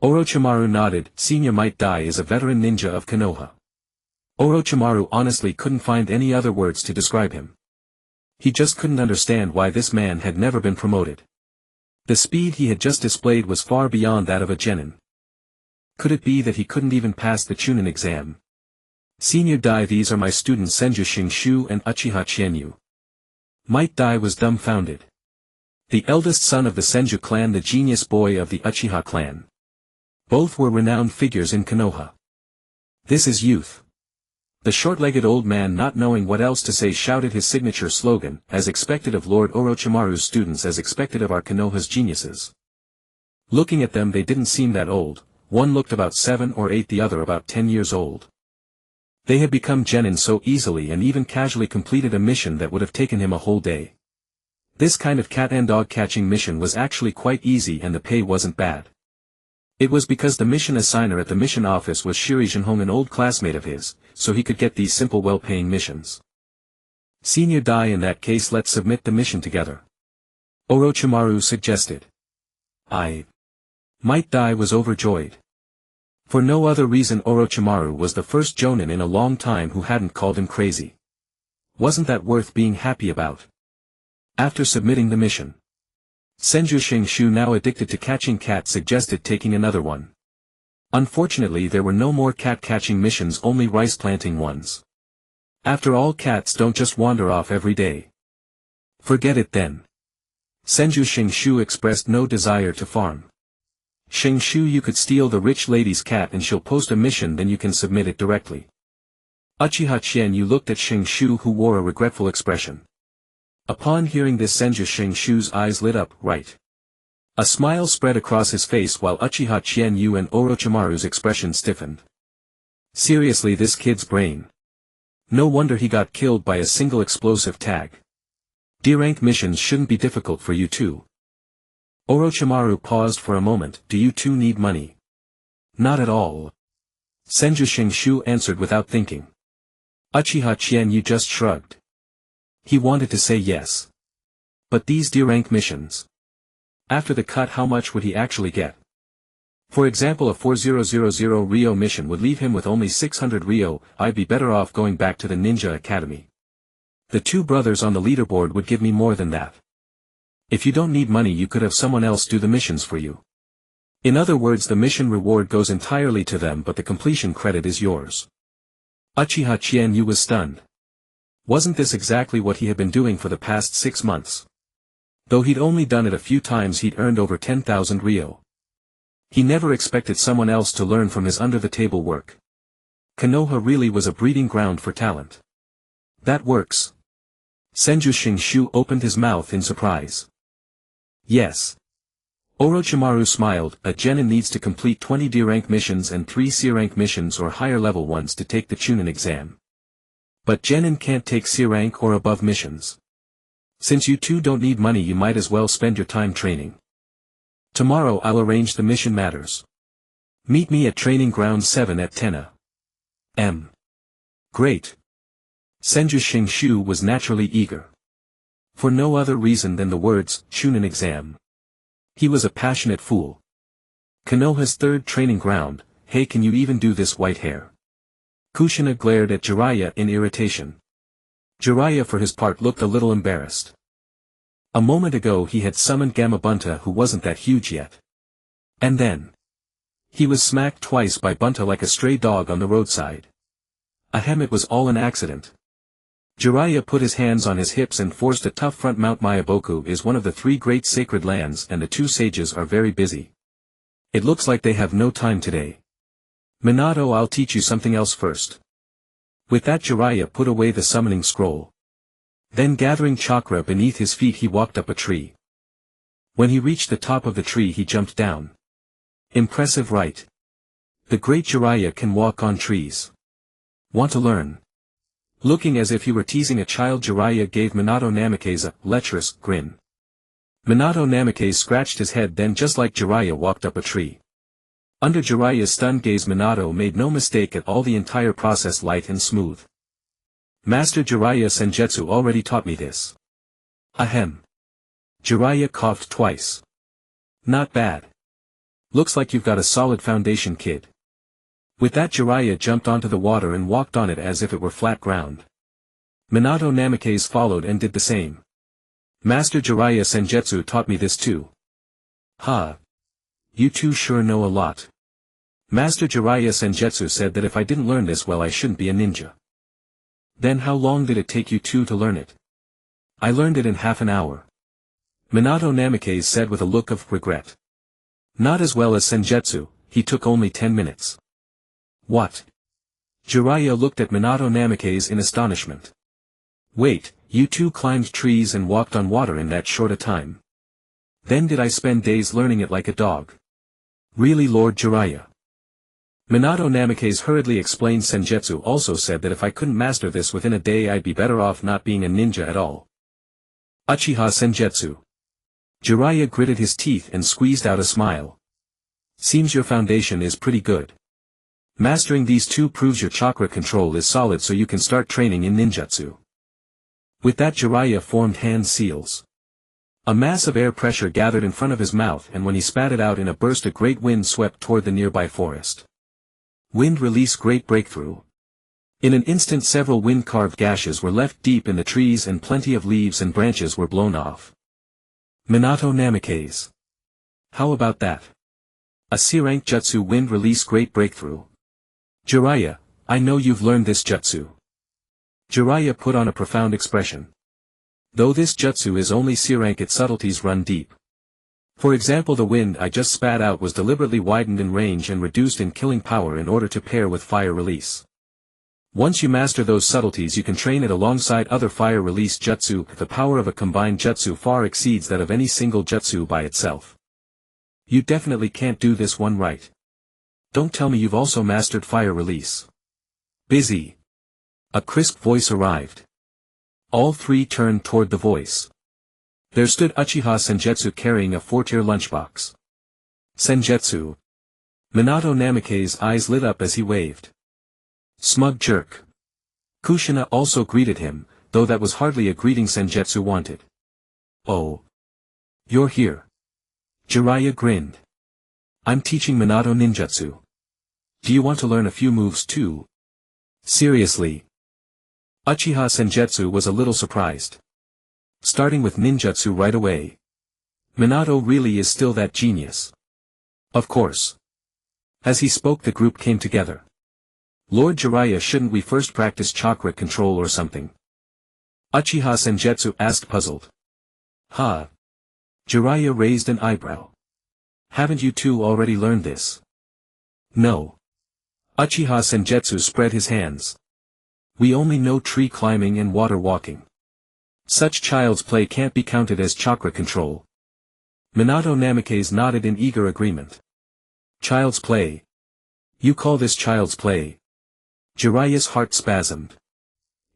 Orochimaru nodded. Senior Might Dai is a veteran ninja of Konoha. Orochimaru honestly couldn't find any other words to describe him. He just couldn't understand why this man had never been promoted. The speed he had just displayed was far beyond that of a genin. Could it be that he couldn't even pass the Chunin exam? Senior Dai, these are my students Senju Shingshu and Uchiha Chienyu. Might Dai was dumbfounded. The eldest son of the Senju clan, the genius boy of the Uchiha clan. Both were renowned figures in Konoha. This is youth. The short-legged old man, not knowing what else to say, shouted his signature slogan, as expected of Lord Orochimaru's students, as expected of our Konoha's geniuses. Looking at them, they didn't seem that old. One looked about 7 or 8, the other about 10 years old. They had become genin so easily and even casually completed a mission that would have taken him a whole day. This kind of cat and dog catching mission was actually quite easy and the pay wasn't bad. It was because the mission assigner at the mission office was Shiri Jinhong, an old classmate of his, so he could get these simple well-paying missions. Senior Dai, in that case let's submit the mission together. Orochimaru suggested. Might Dai was overjoyed. For no other reason, Orochimaru was the first jonin in a long time who hadn't called him crazy. Wasn't that worth being happy about? After submitting the mission, Senju Shingshu, now addicted to catching cats, suggested taking another one. Unfortunately, there were no more cat-catching missions, only rice-planting ones. After all, cats don't just wander off every day. Forget it then. Senju Shingshu expressed no desire to farm. Shingshu, you could steal the rich lady's cat and she'll post a mission, then you can submit it directly. Uchiha Chienyu looked at Shingshu, who wore a regretful expression. Upon hearing this, Senju Shingshu's eyes lit up. Right. A smile spread across his face while Uchiha Chienyu and Orochimaru's expression stiffened. Seriously, this kid's brain. No wonder he got killed by a single explosive tag. D-rank missions shouldn't be difficult for you too. Orochimaru paused for a moment. Do you two need money? Not at all. Senju Shingshu answered without thinking. Uchiha Chienyu just shrugged. He wanted to say yes. But these D-rank missions. After the cut, how much would he actually get? For example, a 4000 Ryo mission would leave him with only 600 Ryo. I'd be better off going back to the Ninja Academy. The two brothers on the leaderboard would give me more than that. If you don't need money, you could have someone else do the missions for you. In other words, the mission reward goes entirely to them, but the completion credit is yours. Uchiha Chienyu was stunned. Wasn't this exactly what he had been doing for the past 6 months? Though he'd only done it a few times, he'd earned over 10,000 Ryo. He never expected someone else to learn from his under-the-table work. Konoha really was a breeding ground for talent. That works. Senju Shingshu opened his mouth in surprise. Yes. Orochimaru smiled. A genin needs to complete 20 D-rank missions and 3 C-rank missions or higher level ones to take the Chunin exam. But genin can't take C-rank or above missions. Since you two don't need money, you might as well spend your time training. Tomorrow I'll arrange the mission matters. Meet me at Training Ground 7 at 10 a.m. Great. Senju Shingshu was naturally eager. For no other reason than the words, Chunin exam. He was a passionate fool. Konoha's third training ground. Hey, can you even do this, white hair? Kushina glared at Jiraiya in irritation. Jiraiya for his part looked a little embarrassed. A moment ago he had summoned Gamabunta, who wasn't that huge yet. And then he was smacked twice by Bunta like a stray dog on the roadside. Ahem, it was all an accident. Jiraiya put his hands on his hips and forced a tough front. Mount Myaboku is one of the 3 great sacred lands, and the 2 sages are very busy. It looks like they have no time today. Minato, I'll teach you something else first. With that Jiraiya put away the summoning scroll. Then gathering chakra beneath his feet he walked up a tree. When he reached the top of the tree he jumped down. Impressive, right? The great Jiraiya can walk on trees. Want to learn? Looking as if he were teasing a child, Jiraiya gave Minato Namikaze a lecherous grin. Minato Namikaze scratched his head, then just like Jiraiya walked up a tree. Under Jiraiya's stunned gaze Minato made no mistake at all, the entire process light and smooth. Master Jiraiya Senjutsu already taught me this. Ahem. Jiraiya coughed twice. Not bad. Looks like you've got a solid foundation, kid. With that Jiraiya jumped onto the water and walked on it as if it were flat ground. Minato Namikaze followed and did the same. Master Jiraiya Senjutsu taught me this too. Ha. You two sure know a lot. Master Jiraiya Senjutsu said that if I didn't learn this well I shouldn't be a ninja. Then how long did it take you two to learn it? I learned it in half an hour. Minato Namikaze said with a look of regret. Not as well as Senjutsu, he took only 10 minutes. What? Jiraiya looked at Minato Namikaze in astonishment. Wait, you two climbed trees and walked on water in that short a time. Then did I spend days learning it like a dog? Really, Lord Jiraiya? Minato Namikaze hurriedly explained. Senjutsu also said that if I couldn't master this within a day I'd be better off not being a ninja at all. Uchiha Senjutsu. Jiraiya gritted his teeth and squeezed out a smile. Seems your foundation is pretty good. Mastering these two proves your chakra control is solid, so you can start training in ninjutsu. With that Jiraiya formed hand seals. A mass of air pressure gathered in front of his mouth, and when he spat it out in a burst a great wind swept toward the nearby forest. Wind release, great breakthrough. In an instant several wind-carved gashes were left deep in the trees and plenty of leaves and branches were blown off. Minato Namikaze. How about that? A C-rank jutsu, wind release, great breakthrough. Jiraiya, I know you've learned this jutsu. Jiraiya put on a profound expression. Though this jutsu is only C-rank, its subtleties run deep. For example, the wind I just spat out was deliberately widened in range and reduced in killing power in order to pair with fire release. Once you master those subtleties you can train it alongside other fire release jutsu. The power of a combined jutsu far exceeds that of any single jutsu by itself. You definitely can't do this one right. Don't tell me you've also mastered fire release. Busy. A crisp voice arrived. All three turned toward the voice. There stood Uchiha Senjutsu carrying a 4-tier lunchbox. Senjutsu. Minato Namikaze's eyes lit up as he waved. Smug jerk. Kushina also greeted him, though that was hardly a greeting Senjutsu wanted. Oh. You're here. Jiraiya grinned. I'm teaching Minato ninjutsu. Do you want to learn a few moves too? Seriously? Uchiha Senjutsu was a little surprised. Starting with ninjutsu right away. Minato really is still that genius. Of course. As he spoke the group came together. Lord Jiraiya, shouldn't we first practice chakra control or something? Uchiha Senjutsu asked, puzzled. Ha. Jiraiya raised an eyebrow. Haven't you two already learned this? No. Uchiha Senjutsu spread his hands. We only know tree climbing and water walking. Such child's play can't be counted as chakra control. Minato Namikaze nodded in eager agreement. Child's play? You call this child's play? Jiraiya's heart spasmed.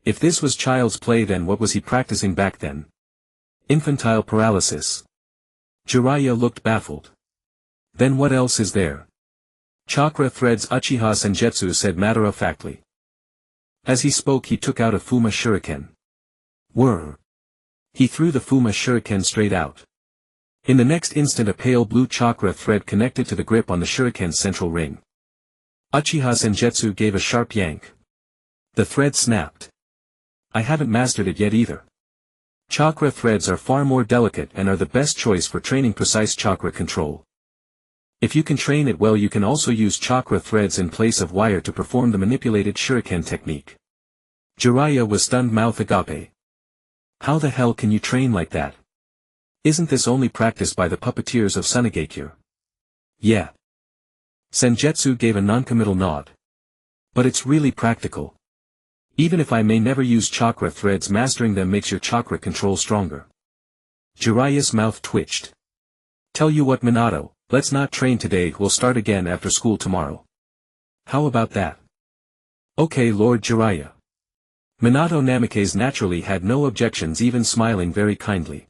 If this was child's play, then what was he practicing back then? Infantile paralysis. Jiraiya looked baffled. Then what else is there? Chakra threads, Uchiha Senjutsu said matter-of-factly. As he spoke he took out a Fuma shuriken. Whirr. He threw the Fuma shuriken straight out. In the next instant a pale blue chakra thread connected to the grip on the shuriken's central ring. Uchiha Senjutsu gave a sharp yank. The thread snapped. I haven't mastered it yet either. Chakra threads are far more delicate and are the best choice for training precise chakra control. If you can train it well you can also use chakra threads in place of wire to perform the manipulated shuriken technique. Jiraiya was stunned, mouth agape. How the hell can you train like that? Isn't this only practiced by the puppeteers of Sunigakure? Yeah. Senjutsu gave a noncommittal nod. But it's really practical. Even if I may never use chakra threads, mastering them makes your chakra control stronger. Jiraiya's mouth twitched. Tell you what, Minato, let's not train today, we'll start again after school tomorrow. How about that? Okay, Lord Jiraiya. Minato Namikaze naturally had no objections, even smiling very kindly.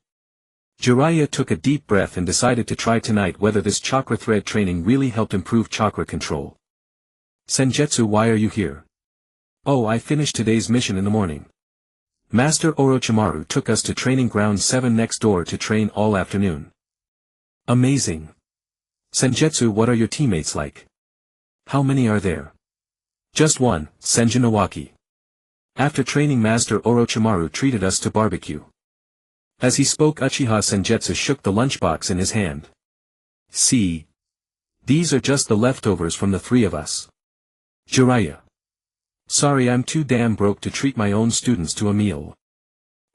Jiraiya took a deep breath and decided to try tonight whether this chakra thread training really helped improve chakra control. Senjutsu, why are you here? Oh, I finished today's mission in the morning. Master Orochimaru took us to training ground 7 next door to train all afternoon. Amazing. Senjutsu, what are your teammates like? How many are there? Just one, Senjin Iwaki. After training, Master Orochimaru treated us to barbecue. As he spoke, Uchiha Senjutsu shook the lunchbox in his hand. See? These are just the leftovers from the 3 of us. Jiraiya. Sorry, I'm too damn broke to treat my own students to a meal.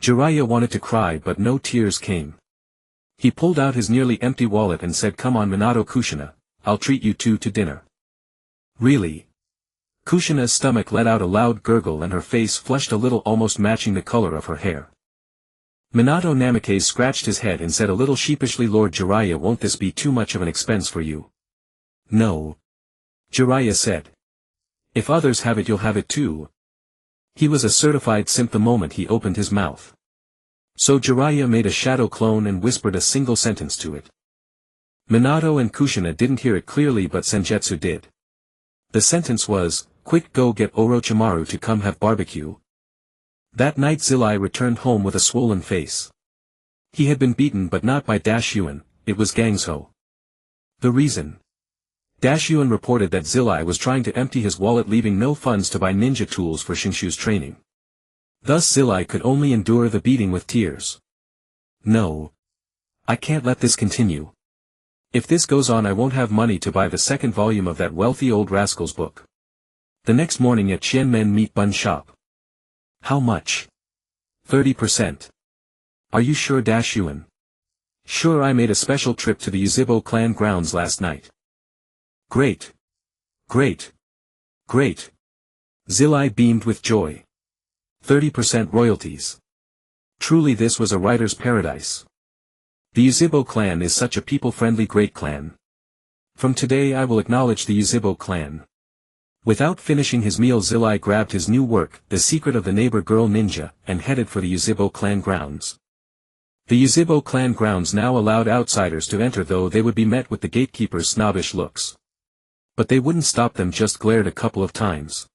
Jiraiya wanted to cry, but no tears came. He pulled out his nearly empty wallet and said, come on Minato Kushina, I'll treat you 2 to dinner. Really? Kushina's stomach let out a loud gurgle and her face flushed a little, almost matching the color of her hair. Minato Namikaze scratched his head and said a little sheepishly, Lord Jiraiya, won't this be too much of an expense for you? No. Jiraiya said. If others have it, you'll have it too. He was a certified simp the moment he opened his mouth. So Jiraiya made a shadow clone and whispered a single sentence to it. Minato and Kushina didn't hear it clearly, but Senjutsu did. The sentence was, quick, go get Orochimaru to come have barbecue. That night Zilai returned home with a swollen face. He had been beaten, but not by Dashyuan, it was Gangso. The reason? Dashyuan reported that Zilai was trying to empty his wallet, leaving no funds to buy ninja tools for Shinshu's training. Thus Zilai could only endure the beating with tears. No. I can't let this continue. If this goes on, I won't have money to buy the 2nd volume of that wealthy old rascal's book. The next morning at Qianmen meat bun shop. How much? 30%. Are you sure, Dashyuan? Sure, I made a special trip to the Uzibo clan grounds last night. Great. Great. Great. Zilai beamed with joy. 30% royalties. Truly this was a writer's paradise. The Uzibo clan is such a people-friendly great clan. From today I will acknowledge the Uzibo clan. Without finishing his meal, Zilai grabbed his new work, The Secret of the Neighbor Girl Ninja, and headed for the Uzibo clan grounds. The Uzibo clan grounds now allowed outsiders to enter, though they would be met with the gatekeeper's snobbish looks. But they wouldn't stop them, just glared a couple of times.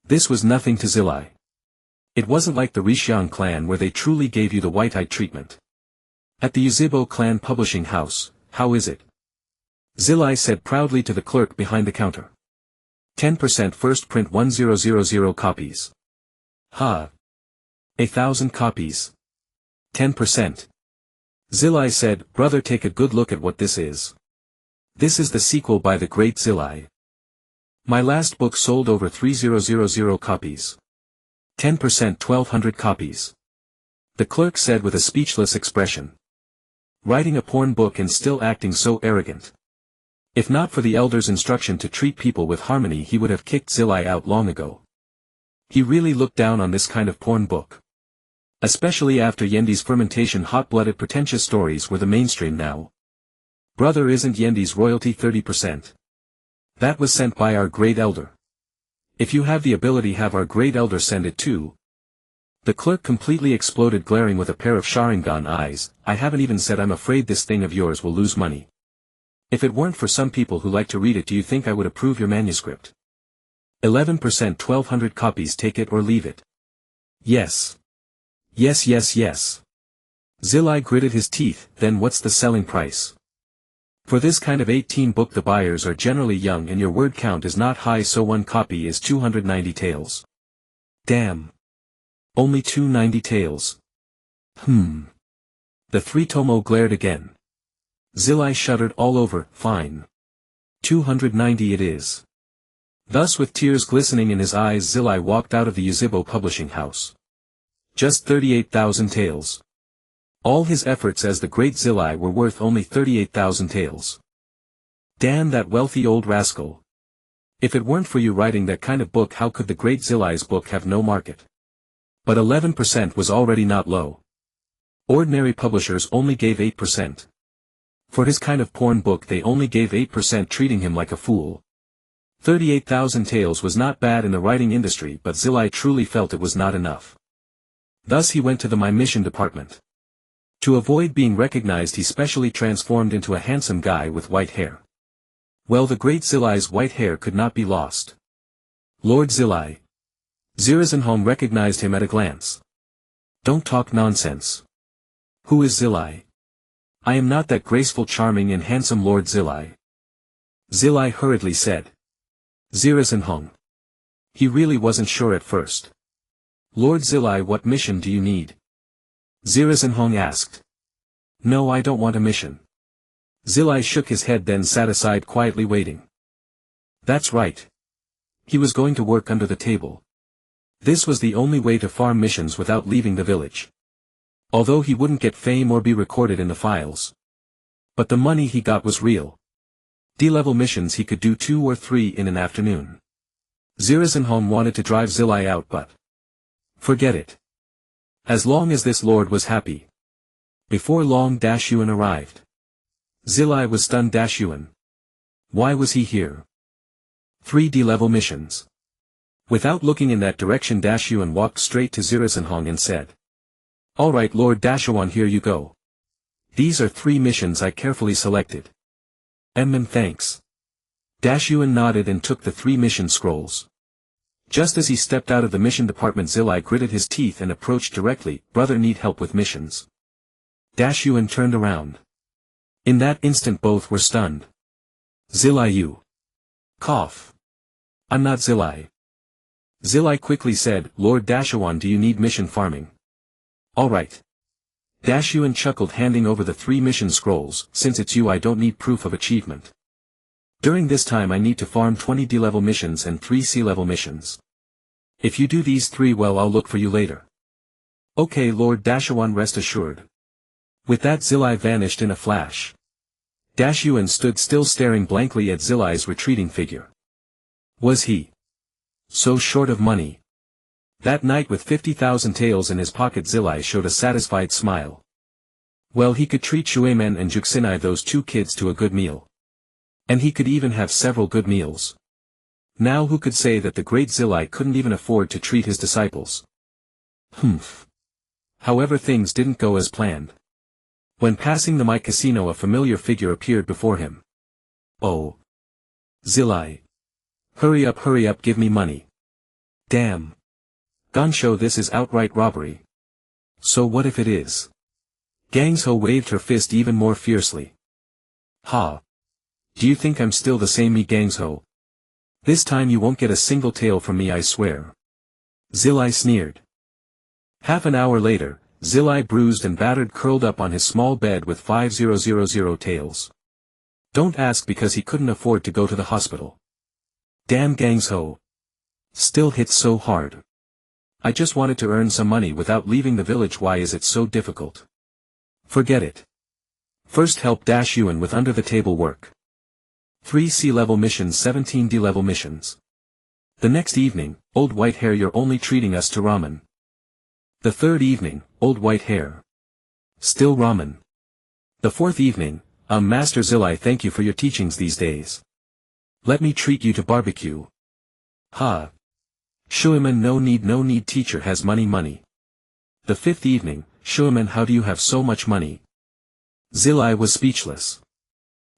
This was nothing to Zilai. It wasn't like the Rishiang clan where they truly gave you the white-eyed treatment. At the Uzibo clan publishing house, how is it? Zilai said proudly to the clerk behind the counter. 10% first print, 1000 copies. Ha! 1,000 copies. 10%. Zilai said, brother, take a good look at what this is. This is the sequel by the great Zilai. My last book sold over 3000 copies. 10%, 1,200 copies. The clerk said with a speechless expression. Writing a porn book and still acting so arrogant. If not for the elder's instruction to treat people with harmony, he would have kicked Zilai out long ago. He really looked down on this kind of porn book. Especially after Yendi's fermentation, hot-blooded pretentious stories were the mainstream now. Brother, isn't Yendi's royalty 30%? That was sent by our great elder. If you have the ability, have our great elder send it too. The clerk completely exploded, glaring with a pair of Sharingan eyes. I haven't even said I'm afraid this thing of yours will lose money. If it weren't for some people who like to read it, do you think I would approve your manuscript? 11%, 1,200 copies, take it or leave it. Yes. Yes, yes, yes. Zilai gritted his teeth. Then what's the selling price? For this kind of 18 book the buyers are generally young and your word count is not high, so one copy is 290 taels. Damn. Only 290 taels. The 3 tomo glared again. Zilai shuddered all over. Fine. 290 it is. Thus, with tears glistening in his eyes, Zilai walked out of the Uzibo publishing house. Just 38,000 taels. All his efforts as the great Zilai were worth only 38,000 taels. Damn that wealthy old rascal. If it weren't for you writing that kind of book, how could the great Zillai's book have no market? But 11% was already not low. Ordinary publishers only gave 8%. For his kind of porn book they only gave 8%, treating him like a fool. 38,000 taels was not bad in the writing industry, but Zillai truly felt it was not enough. Thus he went to the My Mission department. To avoid being recognized he specially transformed into a handsome guy with white hair. Well, the great Zillai's white hair could not be lost. Lord Zillai. Zirazenholm recognized him at a glance. Don't talk nonsense. Who is Zillai? I am not that graceful, charming and handsome Lord Zillai. Zillai hurriedly said. Zirazenholm. He really wasn't sure at first. Lord Zillai, what mission do you need? Zirazenholm asked. No, I don't want a mission. Zillai shook his head, then sat aside quietly waiting. That's right. He was going to work under the table. This was the only way to farm missions without leaving the village. Although he wouldn't get fame or be recorded in the files. But the money he got was real. D-level missions he could do 2 or 3 in an afternoon. Zirazenholm wanted to drive Zillai out, but forget it. As long as this lord was happy. Before long Dashuan arrived. Zillai was stunned. Dashuan. Why was he here? 3 D-level missions. Without looking in that direction Dashuan walked straight to Zirazenholm and said. Alright Lord Dashuan, here you go. These are 3 missions I carefully selected. Thanks. Dashuan nodded and took the 3 mission scrolls. Just as he stepped out of the mission department Zillai gritted his teeth and approached directly. Brother, need help with missions. Dashuan turned around. In that instant both were stunned. Zillai, you. Cough. I'm not Zillai. Zillai quickly said, Lord Dashuan, do you need mission farming? Alright. Dashuan chuckled, handing over the 3 mission scrolls. Since it's you, I don't need proof of achievement. During this time I need to farm 20 D-level missions and 3 C-level missions. If you do these 3 well, I'll look for you later. Okay Lord Dashuan, rest assured. With that Zillai vanished in a flash. Dashuan stood still, staring blankly at Zillai's retreating figure. Was he so short of money? That night, with 50,000 taels in his pocket, Zillai showed a satisfied smile. Well, he could treat Shuemen and Juxinai, those 2 kids, to a good meal. And he could even have several good meals. Now who could say that the great Zillai couldn't even afford to treat his disciples? Humph. However, things didn't go as planned. When passing the My Casino, a familiar figure appeared before him. Oh. Zillai. Hurry up, give me money. Damn. Gansho, this is outright robbery. So what if it is? Gangsho waved her fist even more fiercely. Ha. Do you think I'm still the same me, Gangsho? This time you won't get a single tael from me, I swear. Zillai sneered. Half an hour later, Zillai, bruised and battered, curled up on his small bed with 5,000 taels. Don't ask, because he couldn't afford to go to the hospital. Damn, Gangsho. Still hits so hard. I just wanted to earn some money without leaving the village. Why is it so difficult? Forget it. First help Dashuan with under the table work. 3 C-level missions, 17 D-level missions. The next evening, Old White Hair, you're only treating us to ramen. The third evening, Old White Hair. Still ramen. The fourth evening, Master Zillai, thank you for your teachings these days. Let me treat you to barbecue. Ha. Shuemen, no need, teacher has money. The fifth evening, Shuemen, how do you have so much money? Zillai was speechless.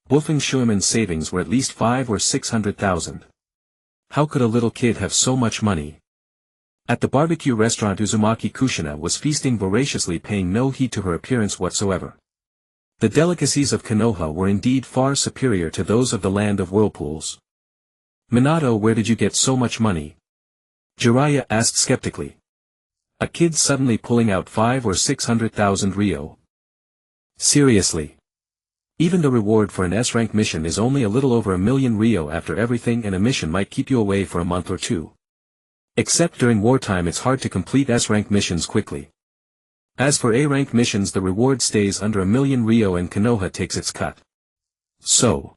Wolfing Shuemen's savings were at least 500,000 or 600,000. How could a little kid have so much money? At the barbecue restaurant, Uzumaki Kushina was feasting voraciously, paying no heed to her appearance whatsoever. The delicacies of Konoha were indeed far superior to those of the land of whirlpools. Minato, where did you get so much money? Jiraiya asked skeptically. A kid suddenly pulling out 500,000 or 600,000 Rio. Seriously. Even the reward for an S-rank mission is only a little over 1,000,000 Rio after everything, and a mission might keep you away for a month or 2. Except during wartime it's hard to complete S-rank missions quickly. As for A-rank missions, the reward stays under 1,000,000 Rio and Konoha takes its cut. So.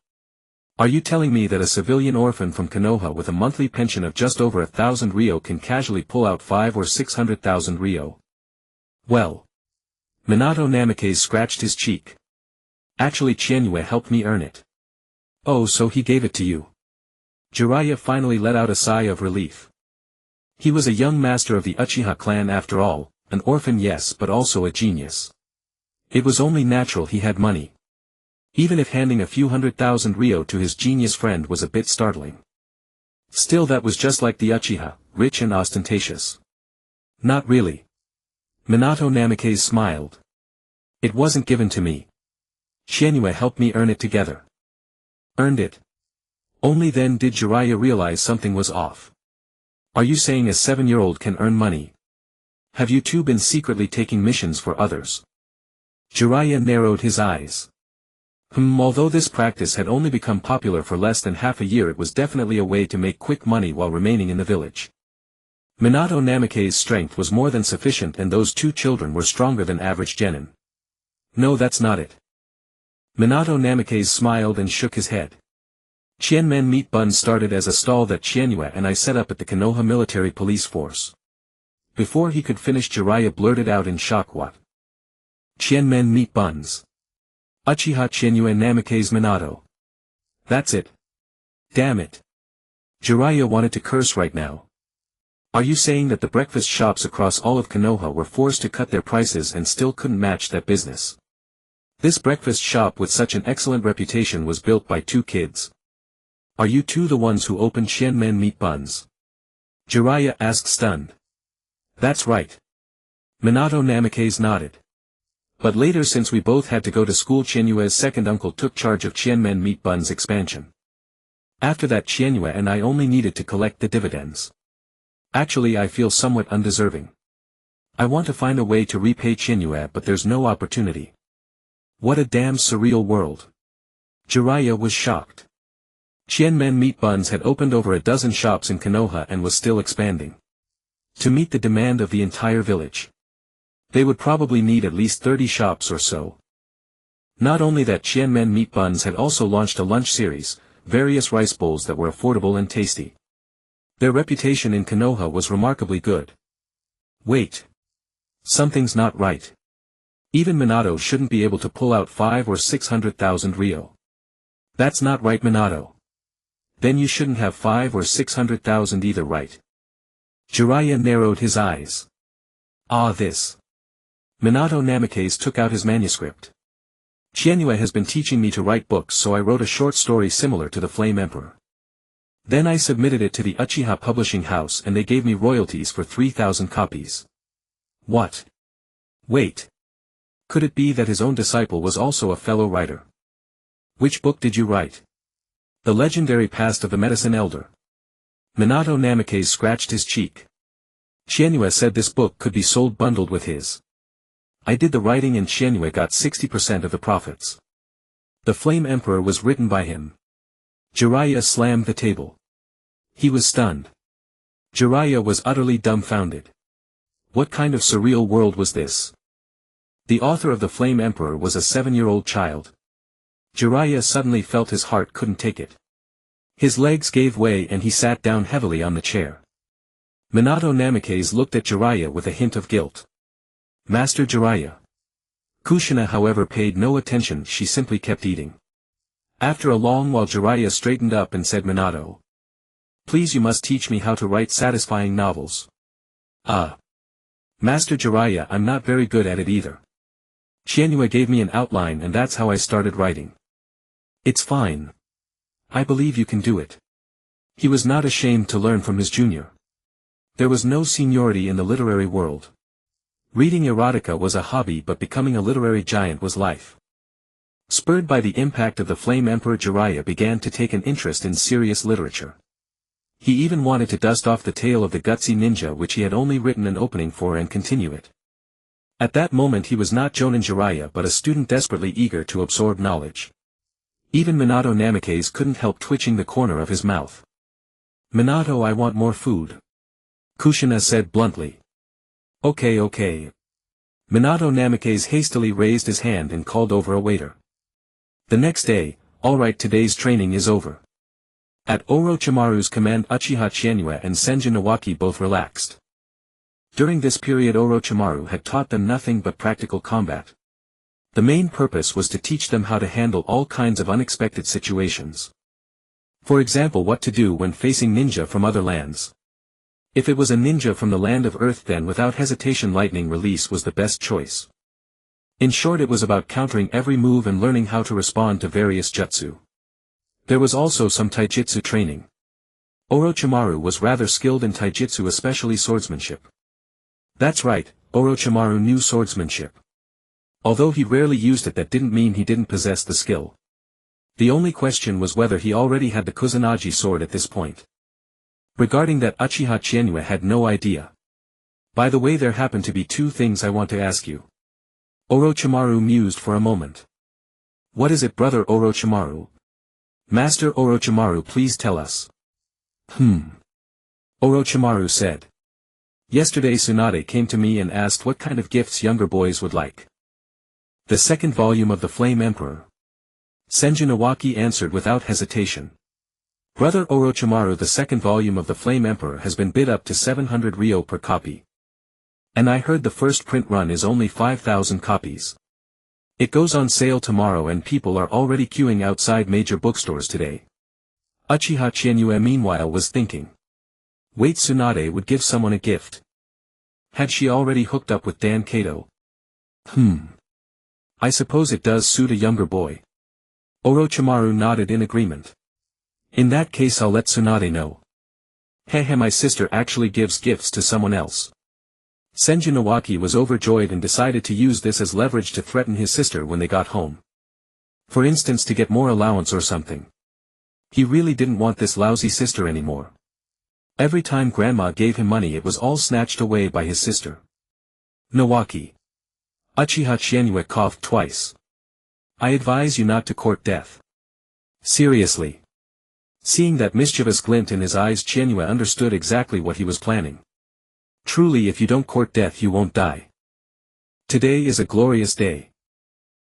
Are you telling me that a civilian orphan from Konoha with a monthly pension of just over 1,000 ryo can casually pull out 5 or 600,000 ryo? Well. Minato Namikaze scratched his cheek. Actually Chienue helped me earn it. Oh, so he gave it to you. Jiraiya finally let out a sigh of relief. He was a young master of the Uchiha clan after all, an orphan yes but also a genius. It was only natural he had money. Even if handing a few 100,000 ryo to his genius friend was a bit startling. Still that was just like the Uchiha, rich and ostentatious. Not really. Minato Namikaze smiled. It wasn't given to me. Chienue helped me earn it together. Earned it? Only then did Jiraiya realize something was off. Are you saying a 7-year-old can earn money? Have you two been secretly taking missions for others? Jiraiya narrowed his eyes. Although this practice had only become popular for less than half a year, it was definitely a way to make quick money while remaining in the village. Minato Namikaze's strength was more than sufficient and those two children were stronger than average genin. No, that's not it. Minato Namikaze smiled and shook his head. Qianmen Meat Buns started as a stall that Chienue and I set up at the Konoha Military Police Force. Before he could finish, Jiraiya blurted out in shock, what? Qianmen Meat Buns. Uchiha Chienue Namikaze Minato. That's it. Damn it. Jiraiya wanted to curse right now. Are you saying that the breakfast shops across all of Konoha were forced to cut their prices and still couldn't match that business? This breakfast shop with such an excellent reputation was built by two kids. Are you two the ones who opened Qianmen Meat Buns? Jiraiya asked, stunned. That's right. Minato Namikaze nodded. But later, since we both had to go to school, Chienue's second uncle took charge of Qianmen Meat Buns expansion. After that, Chienue and I only needed to collect the dividends. Actually, I feel somewhat undeserving. I want to find a way to repay Chienue, but there's no opportunity. What a damn surreal world. Jiraiya was shocked. Qianmen Meat Buns had opened over a dozen shops in Konoha and was still expanding. To meet the demand of the entire village, they would probably need at least 30 shops or so. Not only that, Qianmen Meat Buns had also launched a lunch series, various rice bowls that were affordable and tasty. Their reputation in Konoha was remarkably good. Wait. Something's not right. Even Minato shouldn't be able to pull out 5 or 600,000 ryo. That's not right, Minato. Then you shouldn't have 5 or 600,000 either, right? Jiraiya narrowed his eyes. Ah, this. Minato Namikaze took out his manuscript. Chienue has been teaching me to write books, so I wrote a short story similar to the Flame Emperor. Then I submitted it to the Uchiha Publishing House and they gave me royalties for 3,000 copies. What? Wait. Could it be that his own disciple was also a fellow writer? Which book did you write? The legendary Past of the Medicine Elder. Minato Namikaze scratched his cheek. Chienue said this book could be sold bundled with his. I did the writing and Chienue got 60% of the profits. The Flame Emperor was written by him. Jiraiya slammed the table. He was stunned. Jiraiya was utterly dumbfounded. What kind of surreal world was this? The author of the Flame Emperor was a 7-year-old child. Jiraiya suddenly felt his heart couldn't take it. His legs gave way and he sat down heavily on the chair. Minato Namikaze looked at Jiraiya with a hint of guilt. Master Jiraiya. Kushina, however, paid no attention, she simply kept eating. After a long while, Jiraiya straightened up and said, Minato. Please, you must teach me how to write satisfying novels. Master Jiraiya, I'm not very good at it either. Chienue gave me an outline and that's how I started writing. It's fine. I believe you can do it. He was not ashamed to learn from his junior. There was no seniority in the literary world. Reading erotica was a hobby, but becoming a literary giant was life. Spurred by the impact of the Flame Emperor, Jiraiya began to take an interest in serious literature. He even wanted to dust off the tale of the gutsy ninja, which he had only written an opening for, and continue it. At that moment he was not Jonin Jiraiya but a student desperately eager to absorb knowledge. Even Minato Namikaze couldn't help twitching the corner of his mouth. Minato, I want more food. Kushina said bluntly. Okay. Minato Namikaze hastily raised his hand and called over a waiter. The next day, Alright, today's training is over. At Orochimaru's command, Uchiha Chizuki and Senjin Iwaki both relaxed. During this period Orochimaru had taught them nothing but practical combat. The main purpose was to teach them how to handle all kinds of unexpected situations. For example, what to do when facing ninja from other lands. If it was a ninja from the land of Earth, then without hesitation lightning release was the best choice. In short, it was about countering every move and learning how to respond to various jutsu. There was also some taijutsu training. Orochimaru was rather skilled in taijutsu, especially swordsmanship. That's right, Orochimaru knew swordsmanship. Although he rarely used it, that didn't mean he didn't possess the skill. The only question was whether he already had the Kusanagi sword at this point. Regarding that, Uchiha Chizuki had no idea. By the way, there happen to be two things I want to ask you. Orochimaru mused for a moment. What is it, brother Orochimaru? Master Orochimaru, please tell us. Orochimaru said. Yesterday Tsunade came to me and asked what kind of gifts younger boys would like. The second volume of the Flame Emperor. Senjin Iwaki answered without hesitation. Brother Orochimaru, the second volume of the Flame Emperor has been bid up to 700 ryo per copy. And I heard the first print run is only 5,000 copies. It goes on sale tomorrow and people are already queuing outside major bookstores today. Uchiha Chizuki meanwhile was thinking. Wait, Tsunade would give someone a gift. Had she already hooked up with Dan Kato? I suppose it does suit a younger boy. Orochimaru nodded in agreement. In that case I'll let Tsunade know. Hehe, my sister actually gives gifts to someone else. Senjin Iwaki was overjoyed and decided to use this as leverage to threaten his sister when they got home. For instance, to get more allowance or something. He really didn't want this lousy sister anymore. Every time grandma gave him money it was all snatched away by his sister. Nawaki. Uchiha Chizuki coughed twice. I advise you not to court death. Seriously. Seeing that mischievous glint in his eyes, Chizuki understood exactly what he was planning. Truly, if you don't court death you won't die. Today is a glorious day.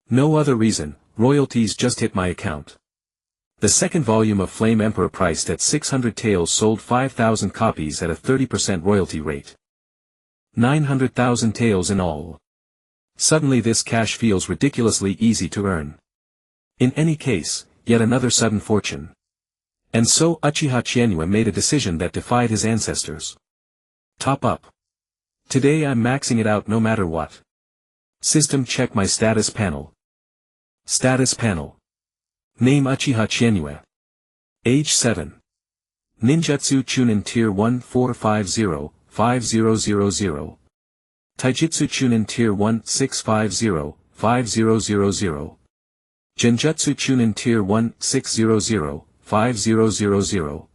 No other reason, royalties just hit my account. The second volume of Flame Emperor, priced at 600 taels, sold 5,000 copies at a 30% royalty rate. 900,000 taels in all. Suddenly this cash feels ridiculously easy to earn. In any case, yet another sudden fortune. And so Uchiha Chizuki made a decision that defied his ancestors. Top up. Today I'm maxing it out no matter what. System, check my status panel. Status panel. Name Uchiha Chizuki. Age 7. Ninjutsu Chunin Tier 1 450, 5000. Taijutsu Chunin Tier 1 650, 5000. Genjutsu Chunin Tier 1 600, 5000.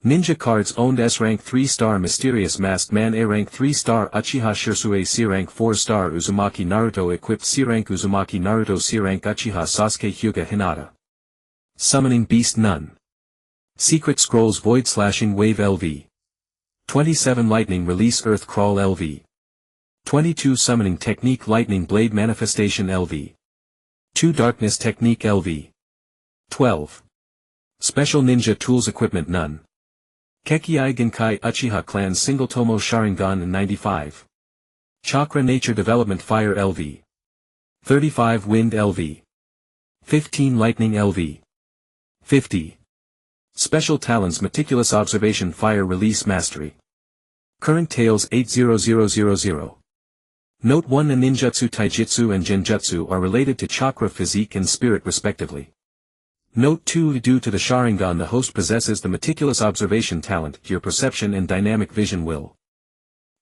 Ninja cards owned: S rank 3-star Mysterious Masked Man, A rank 3-star Uchiha Shirsue, C rank 4-star Uzumaki Naruto equipped, C rank Uzumaki Naruto, C rank Uchiha Sasuke Hyuga Hinata. Summoning Beast None. Secret Scrolls Void Slashing Wave LV. 27 Lightning Release Earth Crawl LV. 22 Summoning Technique Lightning Blade Manifestation LV. 2 Darkness Technique LV. 12. Special Ninja Tools Equipment None. Kekkei Genkai Uchiha Clan Single Tomo Sharingan 95. Chakra Nature Development Fire LV. 35 Wind LV. 15 Lightning LV. 50. Special Talents Meticulous Observation Fire Release Mastery. Current Tails 80000. Note 1: the ninjutsu, taijutsu and genjutsu are related to chakra, physique and spirit respectively. Note 2: due to the Sharingan the host possesses the meticulous observation talent, your perception and dynamic vision will.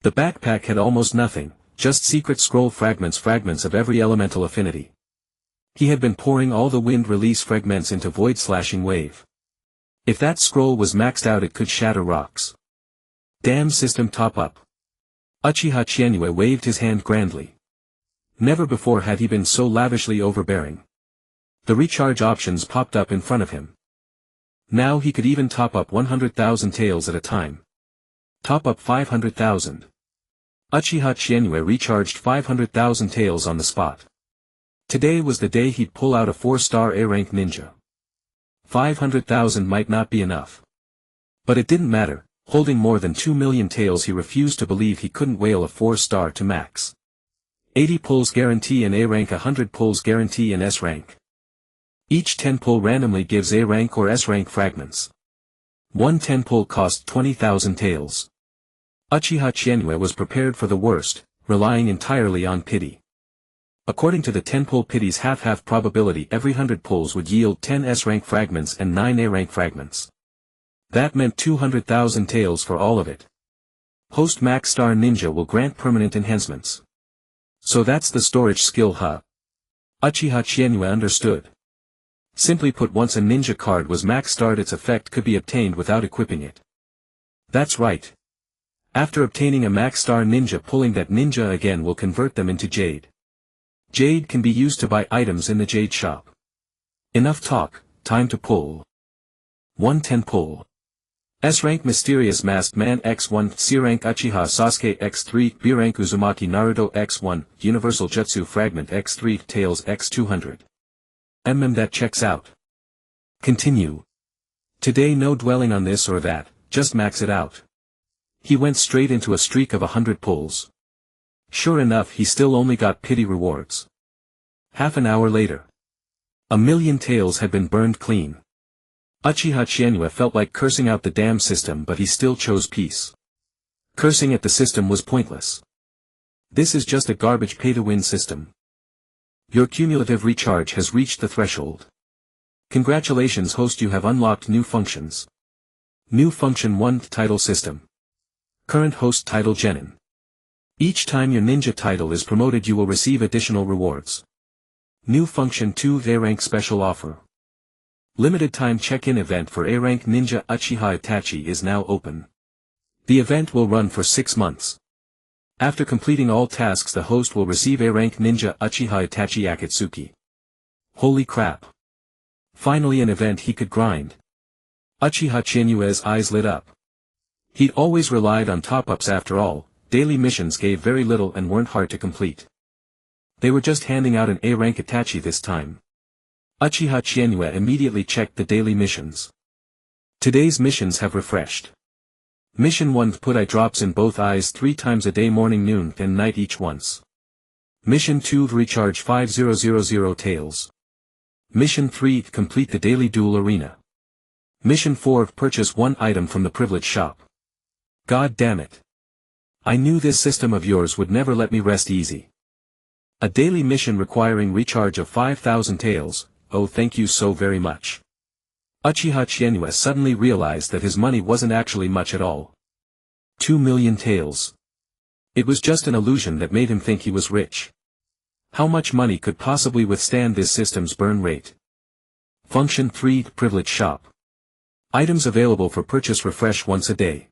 The backpack had almost nothing, just secret scroll fragments of every elemental affinity. He had been pouring all the wind release fragments into Void Slashing Wave. If that scroll was maxed out it could shatter rocks. Damn, system top up. Uchiha Chizuki waved his hand grandly. Never before had he been so lavishly overbearing. The recharge options popped up in front of him. Now he could even top up 100,000 taels at a time. Top up 500,000. Uchiha Chizuki recharged 500,000 taels on the spot. Today was the day he'd pull out a 4-star A-rank ninja. 500,000 might not be enough. But it didn't matter, holding more than 2 million taels he refused to believe he couldn't whale a 4-star to max. 80 pulls guarantee in A rank, 100 pulls guarantee in S rank. Each 10 pull randomly gives A rank or S rank fragments. One 10 pull cost 20,000 taels. Uchiha Chizuki was prepared for the worst, relying entirely on pity. According to the 10 pull pity's half-half probability, every 100 pulls would yield 10 S rank fragments and 9 A rank fragments. That meant 200,000 taels for all of it. Host Max Star Ninja will grant permanent enhancements. So that's the storage skill, huh? Uchiha Chizuki understood. Simply put, once a ninja card was max starred, its effect could be obtained without equipping it. That's right. After obtaining a max star ninja, pulling that ninja again will convert them into jade. Jade can be used to buy items in the jade shop. Enough talk, time to pull. 110 pull. S rank Mysterious Masked Man X1, C rank Uchiha Sasuke X3, B rank Uzumaki Naruto X1, Universal Jutsu Fragment X3, Tails X200. That checks out. Continue. Today no dwelling on this or that, just max it out. He went straight into a streak of 100 pulls. Sure enough, he still only got pity rewards. Half an hour later. 1,000,000 taels had been burned clean. Uchiha Chizuki felt like cursing out the damn system, but he still chose peace. Cursing at the system was pointless. This is just a garbage pay-to-win system. Your cumulative recharge has reached the threshold. Congratulations host, you have unlocked new functions. New function 1, title system. Current host title Genin. Each time your ninja title is promoted you will receive additional rewards. New function 2, A rank special offer. Limited time check-in event for A rank ninja Uchiha Itachi is now open. The event will run for 6 months. After completing all tasks the host will receive A rank ninja Uchiha Itachi Akatsuki. Holy crap. Finally an event he could grind. Uchiha Chizuki's eyes lit up. He'd always relied on top-ups after all, daily missions gave very little and weren't hard to complete. They were just handing out an A rank Itachi this time. Uchiha Chizuki immediately checked the daily missions. Today's missions have refreshed. Mission 1, put eye drops in both eyes 3 times a day, morning, noon, and night each once. Mission 2, recharge 5000 taels. Mission 3, complete the daily duel arena. Mission 4, purchase 1 item from the privilege shop. God damn it. I knew this system of yours would never let me rest easy. A daily mission requiring recharge of 5000 taels, oh thank you so very much. Uchiha Chizuki suddenly realized that his money wasn't actually much at all. 2 million taels. It was just an illusion that made him think he was rich. How much money could possibly withstand this system's burn rate? Function 3, Privilege Shop. Items available for purchase refresh once a day.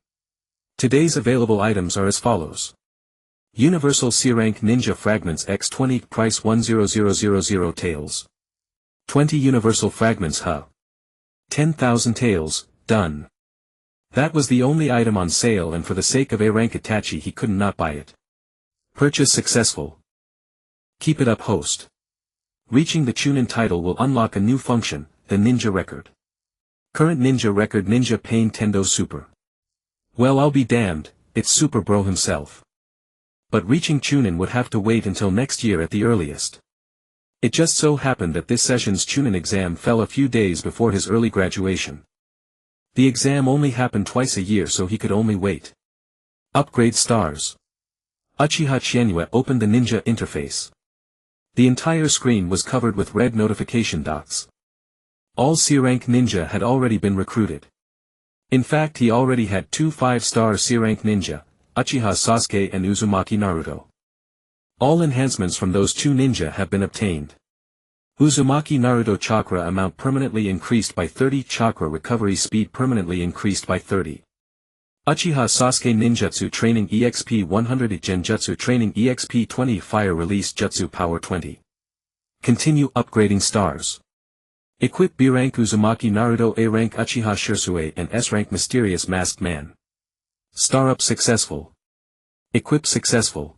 Today's available items are as follows. Universal C rank Ninja Fragments X20, price 10000 taels. 20 Universal Fragments Huh. 10,000 taels, done. That was the only item on sale, and for the sake of A rank Itachi he couldn't not buy it. Purchase successful. Keep it up host. Reaching the Chunin title will unlock a new function, the Ninja Record. Current Ninja Record Ninja Pain Tendo Super. Well I'll be damned, it's Super Bro himself. But reaching Chunin would have to wait until next year at the earliest. It just so happened that this session's Chunin exam fell a few days before his early graduation. The exam only happened twice a year, so he could only wait. Upgrade stars. Uchiha Chizuki opened the ninja interface. The entire screen was covered with red notification dots. All C-rank ninja had already been recruited. In fact he already had 2 5-star C-rank ninja, Uchiha Sasuke and Uzumaki Naruto. All enhancements from those 2 ninja have been obtained. Uzumaki Naruto chakra amount permanently increased by 30, chakra recovery speed permanently increased by 30. Uchiha Sasuke Ninjutsu Training EXP 100, Genjutsu Training EXP 20, Fire Release Jutsu Power 20. Continue upgrading stars. Equip B rank Uzumaki Naruto, A rank Uchiha Shirsue and S rank Mysterious Masked Man. Star up successful. Equip successful.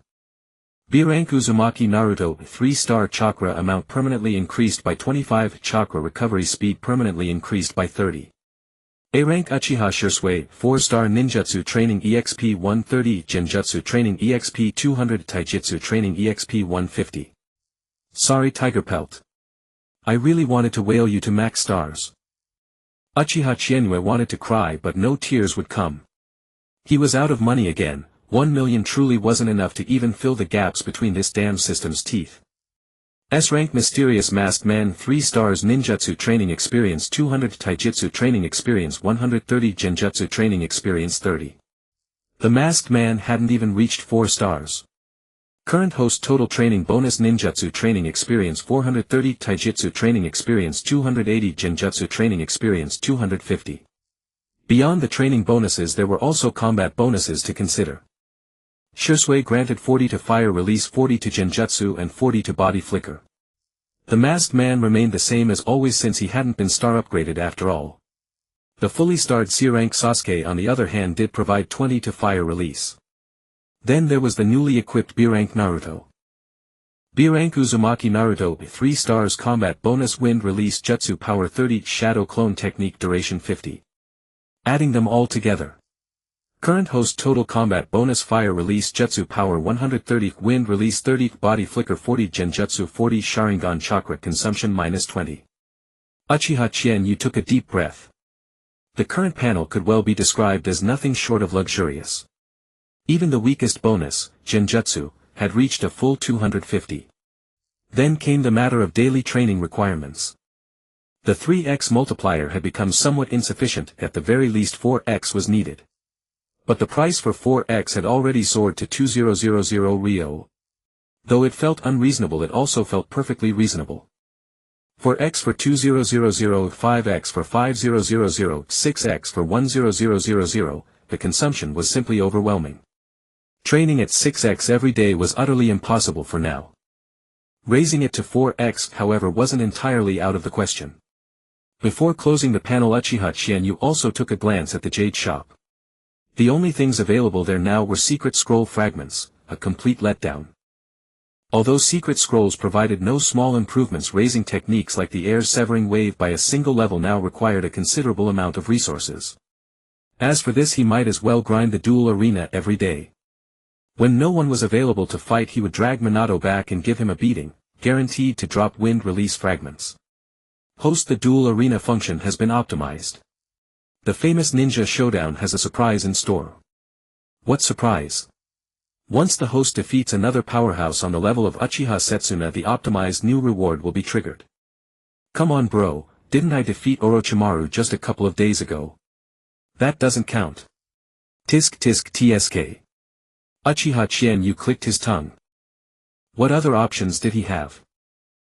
B rank Uzumaki Naruto 3-star chakra amount permanently increased by 25, chakra recovery speed permanently increased by 30. A rank Uchiha Chizuki 4-star ninjutsu training exp 130, genjutsu training exp 200, taijutsu training exp 150. Sorry Tiger Pelt. I really wanted to whale you to max stars. Uchiha Chienue wanted to cry but no tears would come. He was out of money again. 1 million truly wasn't enough to even fill the gaps between this damn system's teeth. S-rank Mysterious Masked Man 3 stars ninjutsu training experience 200, taijutsu training experience 130, genjutsu training experience 30. The Masked Man hadn't even reached 4 stars. Current host total training bonus ninjutsu training experience 430, taijutsu training experience 280, genjutsu training experience 250. Beyond the training bonuses there were also combat bonuses to consider. Chizuki granted 40 to fire release, 40 to genjutsu and 40 to body flicker. The Masked Man remained the same as always since he hadn't been star upgraded after all. The fully starred C-rank Sasuke on the other hand did provide 20 to fire release. Then there was the newly equipped B-rank Naruto. B-rank Uzumaki Naruto 3 stars combat bonus wind release jutsu power 30, shadow clone technique duration 50. Adding them all together. Current host total combat bonus fire release jutsu power 130, wind release 30, body flicker 40, genjutsu 40, Sharingan chakra consumption -20. Uchiha Chienue took a deep breath. The current panel could well be described as nothing short of luxurious. Even the weakest bonus, genjutsu, had reached a full 250. Then came the matter of daily training requirements. The 3x multiplier had become somewhat insufficient, at the very least 4x was needed. But the price for 4x had already soared to 2000 Rio. Though it felt unreasonable, it also felt perfectly reasonable. 4x for 2000, 5x for 5000, 6x for 10000, the consumption was simply overwhelming. Training at 6x every day was utterly impossible for now. Raising it to 4x, however, wasn't entirely out of the question. Before closing the panel, Uchiha Chienue also took a glance at the jade shop. The only things available there now were secret scroll fragments, a complete letdown. Although secret scrolls provided no small improvements, raising techniques like the air severing wave by a single level now required a considerable amount of resources. As for this, he might as well grind the duel arena every day. When no one was available to fight, he would drag Minato back and give him a beating, guaranteed to drop wind release fragments. Host the duel arena function has been optimized. The famous ninja showdown has a surprise in store. What surprise? Once the host defeats another powerhouse on the level of Uchiha Setsuna, the optimized new reward will be triggered. Come on bro, didn't I defeat Orochimaru just a couple of days ago? That doesn't count. Tisk tisk tsk. Uchiha Chienue clicked his tongue. What other options did he have?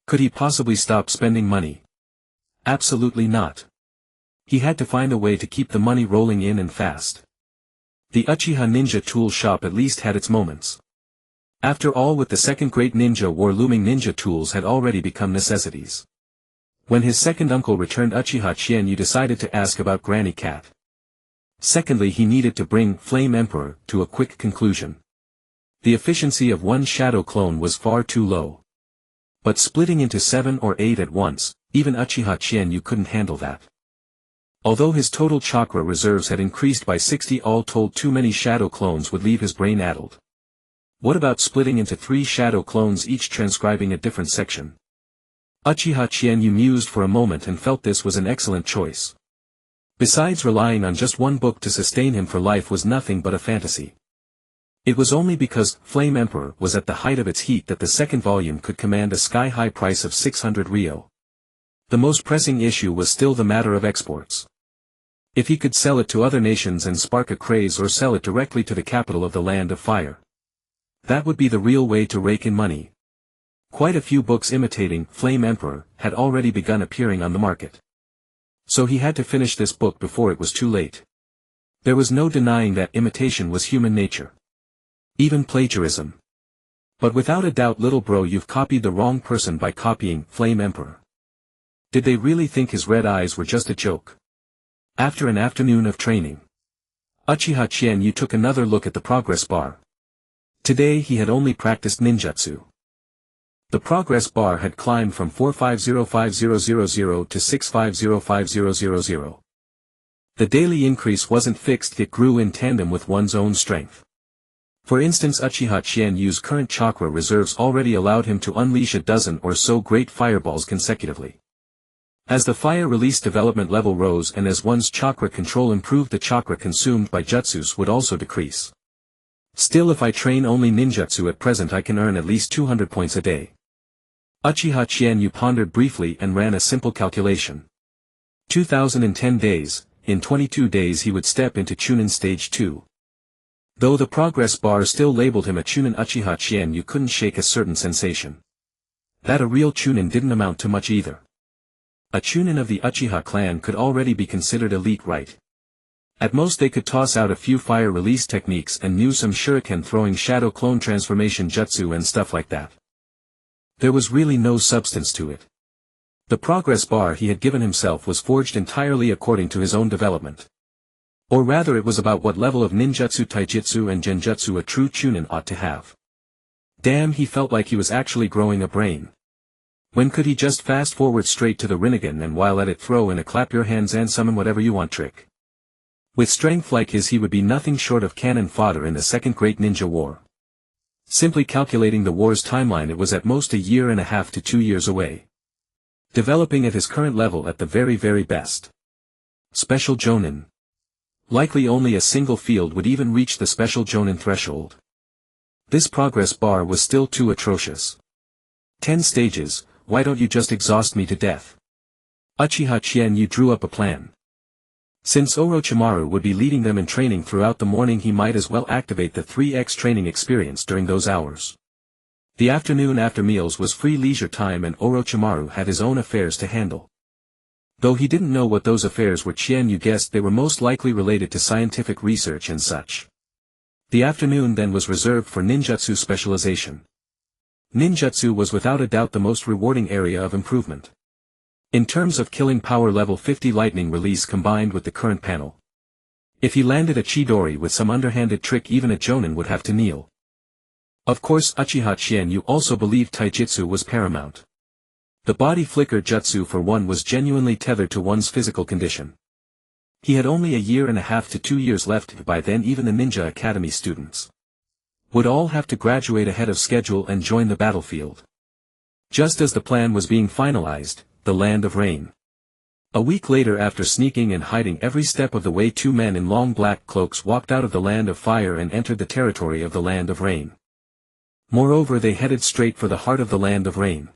Could he possibly stop spending money? Absolutely not. He had to find a way to keep the money rolling in and fast. The Uchiha Ninja Tool Shop at least had its moments. After all, with the second great ninja war looming, ninja tools had already become necessities. When his second uncle returned, Uchiha Chienue decided to ask about Granny Cat. Secondly, he needed to bring Flame Emperor to a quick conclusion. The efficiency of one shadow clone was far too low. But splitting into 7 or 8 at once, even Uchiha Chienue couldn't handle that. Although his total chakra reserves had increased by 60, all told too many shadow clones would leave his brain addled. What about splitting into 3 shadow clones, each transcribing a different section? Uchiha Chienue mused for a moment and felt this was an excellent choice. Besides, relying on just one book to sustain him for life was nothing but a fantasy. It was only because Flame Emperor was at the height of its heat that the second volume could command a sky-high price of 600 Rio. The most pressing issue was still the matter of exports. If he could sell it to other nations and spark a craze, or sell it directly to the capital of the Land of Fire, that would be the real way to rake in money. Quite a few books imitating Flame Emperor had already begun appearing on the market. So he had to finish this book before it was too late. There was no denying that imitation was human nature. Even plagiarism. But without a doubt, little bro, you've copied the wrong person by copying Flame Emperor. Did they really think his red eyes were just a joke? After an afternoon of training, Uchiha Chienue took another look at the progress bar. Today he had only practiced ninjutsu. The progress bar had climbed from 4505000 to 6505000. The daily increase wasn't fixed, it grew in tandem with one's own strength. For instance, Uchiha Chinyu's current chakra reserves already allowed him to unleash a dozen or so great fireballs consecutively. As the fire release development level rose and as one's chakra control improved, the chakra consumed by jutsus would also decrease. Still, if I train only ninjutsu at present, I can earn at least 200 points a day. Uchiha Chinyu pondered briefly and ran a simple calculation. 2010 days, in 22 days he would step into Chunin Stage 2. Though the progress bar still labeled him a Chunin, Uchiha Chinyu couldn't shake a certain sensation. That a real Chunin didn't amount to much either. A Chunin of the Uchiha clan could already be considered elite, right? At most they could toss out a few fire release techniques and knew some shuriken throwing, shadow clone transformation jutsu and stuff like that. There was really no substance to it. The progress bar he had given himself was forged entirely according to his own development. Or rather, it was about what level of ninjutsu, taijutsu and genjutsu a true Chunin ought to have. Damn, he felt like he was actually growing a brain. When could he just fast forward straight to the Rinnegan and while at it throw in a clap your hands and summon whatever you want trick? With strength like his he would be nothing short of cannon fodder in the Second Great Ninja War. Simply calculating the war's timeline, it was at most a year and a half to 2 years away. Developing at his current level at the very best. Special Jonin. Likely only a single field would even reach the Special Jonin threshold. This progress bar was still too atrocious. 10 stages, why don't you just exhaust me to death? Uchiha Chinyu drew up a plan. Since Orochimaru would be leading them in training throughout the morning, he might as well activate the 3x training experience during those hours. The afternoon after meals was free leisure time and Orochimaru had his own affairs to handle. Though he didn't know what those affairs were, Chinyu guessed they were most likely related to scientific research and such. The afternoon then was reserved for ninjutsu specialization. Ninjutsu was without a doubt the most rewarding area of improvement. In terms of killing power, level 50 lightning release combined with the current panel. If he landed a Chidori with some underhanded trick, even a Jonin would have to kneel. Of course, Uchiha Chinyu also believed taijutsu was paramount. The body flicker jutsu for one was genuinely tethered to one's physical condition. He had only a year and a half to 2 years left. By then even the Ninja Academy students would all have to graduate ahead of schedule and join the battlefield. Just as the plan was being finalized, the Land of Rain. A week later, after sneaking and hiding every step of the way, 2 men in long black cloaks walked out of the Land of Fire and entered the territory of the Land of Rain. Moreover, they headed straight for the heart of the Land of Rain.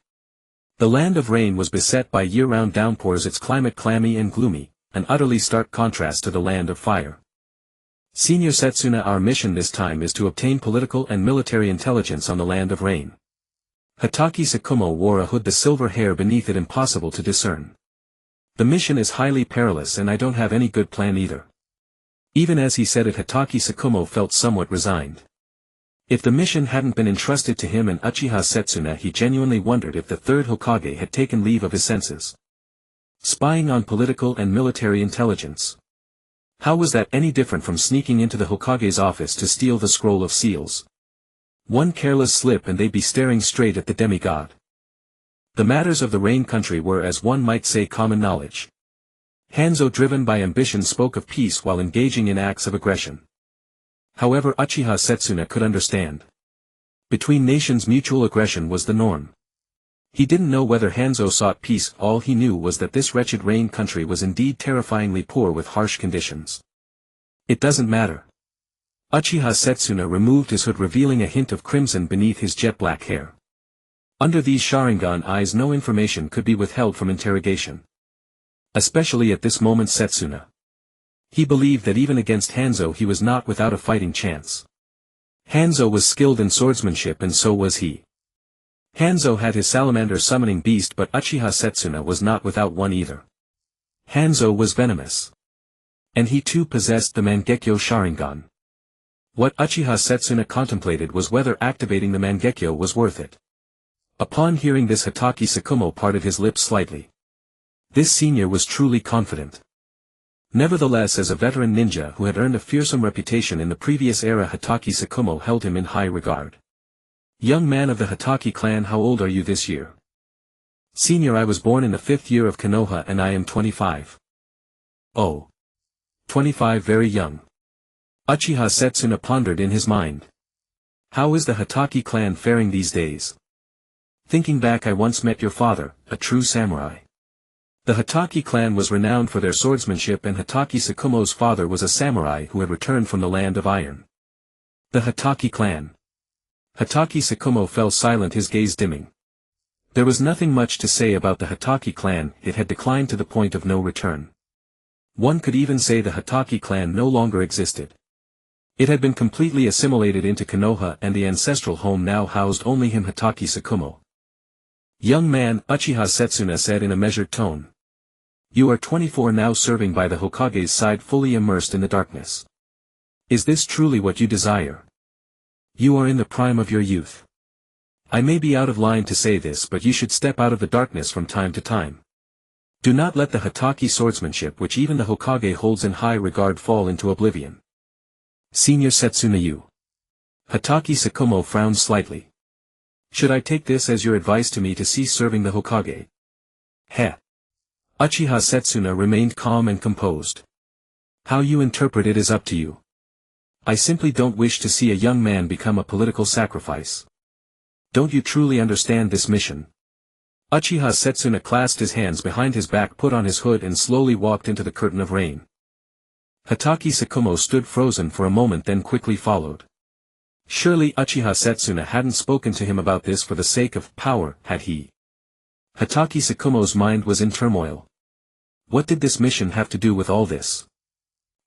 The Land of Rain was beset by year-round downpours, its climate clammy and gloomy, an utterly stark contrast to the Land of Fire. Senior Setsuna, our mission this time is to obtain political and military intelligence on the Land of Rain. Hatake Sakumo wore a hood, the silver hair beneath it impossible to discern. The mission is highly perilous and I don't have any good plan either. Even as he said it, Hatake Sakumo felt somewhat resigned. If the mission hadn't been entrusted to him and Uchiha Setsuna, he genuinely wondered if the third Hokage had taken leave of his senses. Spying on political and military intelligence. How was that any different from sneaking into the Hokage's office to steal the scroll of seals? One careless slip and they'd be staring straight at the demigod. The matters of the Rain country were, as one might say, common knowledge. Hanzo, driven by ambition, spoke of peace while engaging in acts of aggression. However, Uchiha Setsuna could understand. Between nations, mutual aggression was the norm. He didn't know whether Hanzo sought peace, all he knew was that this wretched Rain country was indeed terrifyingly poor with harsh conditions. It doesn't matter. Uchiha Setsuna removed his hood, revealing a hint of crimson beneath his jet-black hair. Under these Sharingan eyes no information could be withheld from interrogation. Especially at this moment, Setsuna. He believed that even against Hanzo he was not without a fighting chance. Hanzo was skilled in swordsmanship and so was he. Hanzo had his salamander summoning beast, but Uchiha Setsuna was not without one either. Hanzo was venomous. And he too possessed the Mangekyo Sharingan. What Uchiha Setsuna contemplated was whether activating the Mangekyo was worth it. Upon hearing this, Hatake Sakumo parted his lips slightly. This senior was truly confident. Nevertheless, as a veteran ninja who had earned a fearsome reputation in the previous era, Hatake Sakumo held him in high regard. Young man of the Hatake clan, how old are you this year? Senior, I was born in the 5th year of Konoha and I am 25. Oh. 25, very young. Uchiha Setsuna pondered in his mind. How is the Hatake clan faring these days? Thinking back, I once met your father, a true samurai. The Hatake clan was renowned for their swordsmanship, and Hatake Sakumo's father was a samurai who had returned from the land of iron. The Hatake clan. Hatake Sakumo fell silent, his gaze dimming. There was nothing much to say about the Hatake clan, it had declined to the point of no return. One could even say the Hatake clan no longer existed. It had been completely assimilated into Konoha, and the ancestral home now housed only him, Hatake Sakumo. Young man, Uchiha Setsuna said in a measured tone. You are 24 now, serving by the Hokage's side, fully immersed in the darkness. Is this truly what you desire? You are in the prime of your youth. I may be out of line to say this, but you should step out of the darkness from time to time. Do not let the Hatake swordsmanship, which even the Hokage holds in high regard, fall into oblivion. Senior Setsuna, you. Hatake Sakumo frowned slightly. Should I take this as your advice to me to cease serving the Hokage? Heh. Uchiha Setsuna remained calm and composed. How you interpret it is up to you. I simply don't wish to see a young man become a political sacrifice. Don't you truly understand this mission? Uchiha Setsuna clasped his hands behind his back, put on his hood and slowly walked into the curtain of rain. Hatake Sakumo stood frozen for a moment, then quickly followed. Surely Uchiha Setsuna hadn't spoken to him about this for the sake of power, had he? Hatake Sakumo's mind was in turmoil. What did this mission have to do with all this?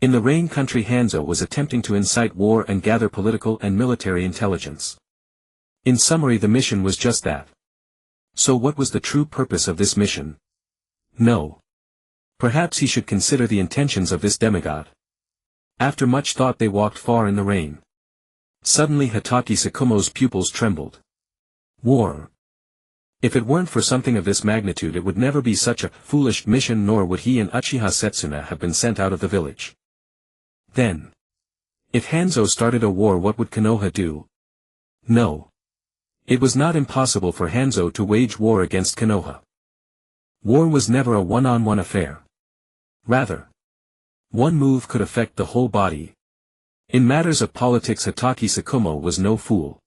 In the Rain country, Hanzo was attempting to incite war and gather political and military intelligence. In summary, the mission was just that. So what was the true purpose of this mission? No. Perhaps he should consider the intentions of this demigod. After much thought they walked far in the rain. Suddenly Hatake Sakumo's pupils trembled. War. If it weren't for something of this magnitude, it would never be such a foolish mission, nor would he and Uchiha Setsuna have been sent out of the village. Then. If Hanzo started a war, what would Konoha do? No. It was not impossible for Hanzo to wage war against Konoha. War was never a one-on-one affair. Rather, one move could affect the whole body. In matters of politics, Hatake Sakumo was no fool.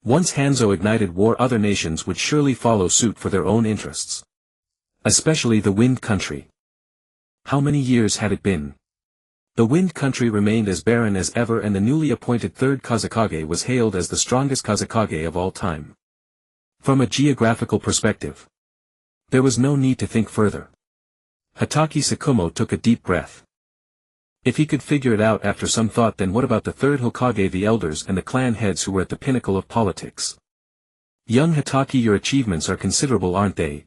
Once Hanzo ignited war, other nations would surely follow suit for their own interests. Especially the Wind country. How many years had it been? The Wind country remained as barren as ever, and the newly appointed third Kazekage was hailed as the strongest Kazekage of all time. From a geographical perspective, there was no need to think further. Hatake Sakumo took a deep breath. If he could figure it out after some thought, then what about the third Hokage, the elders and the clan heads who were at the pinnacle of politics? Young Hatake, your achievements are considerable, aren't they?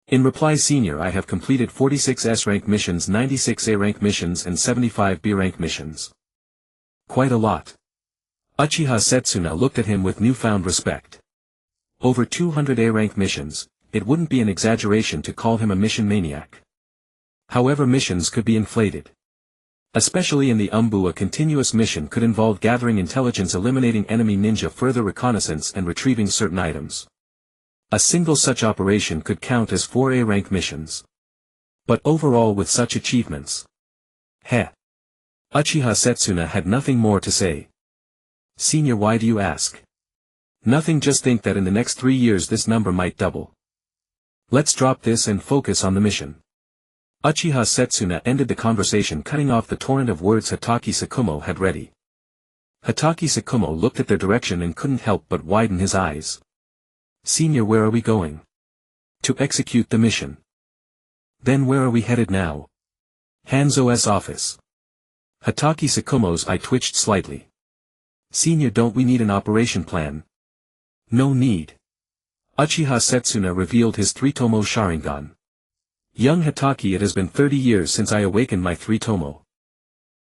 In reply, Senior, I have completed 46 S-rank missions, 96 A-rank missions and 75 B-rank missions. Quite a lot. Uchiha Setsuna looked at him with newfound respect. Over 200 A-rank missions, it wouldn't be an exaggeration to call him a mission maniac. However, missions could be inflated. Especially in the Umbu, a continuous mission could involve gathering intelligence, eliminating enemy ninja, further reconnaissance and retrieving certain items. A single such operation could count as 4 A-rank missions. But overall, with such achievements. Heh. Uchiha Setsuna had nothing more to say. Senior, why do you ask? Nothing, just think that in the next 3 years this number might double. Let's drop this and focus on the mission. Uchiha Setsuna ended the conversation, cutting off the torrent of words Hatake Sakumo had ready. Hatake Sakumo looked at their direction and couldn't help but widen his eyes. Senior, where are we going? To execute the mission. Then where are we headed now? Hanzo's office. Hatake Sakumo's eye twitched slightly. Senior, don't we need an operation plan? No need. Uchiha Setsuna revealed his 3-tomo Sharingan. Young Hatake, it has been 30 years since I awakened my 3-tomo.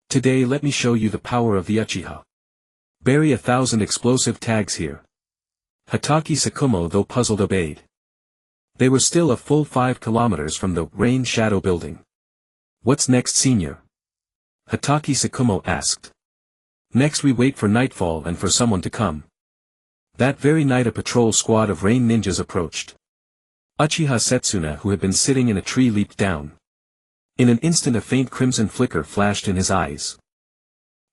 Today let me show you the power of the Uchiha. Bury 1,000 explosive tags here. Hatake Sakumo, though puzzled, obeyed. They were still a full 5 kilometers from the Rain Shadow building. What's next, senior? Hatake Sakumo asked. Next we wait for nightfall and for someone to come. That very night a patrol squad of rain ninjas approached. Uchiha Setsuna, who had been sitting in a tree, leaped down. In an instant a faint crimson flicker flashed in his eyes.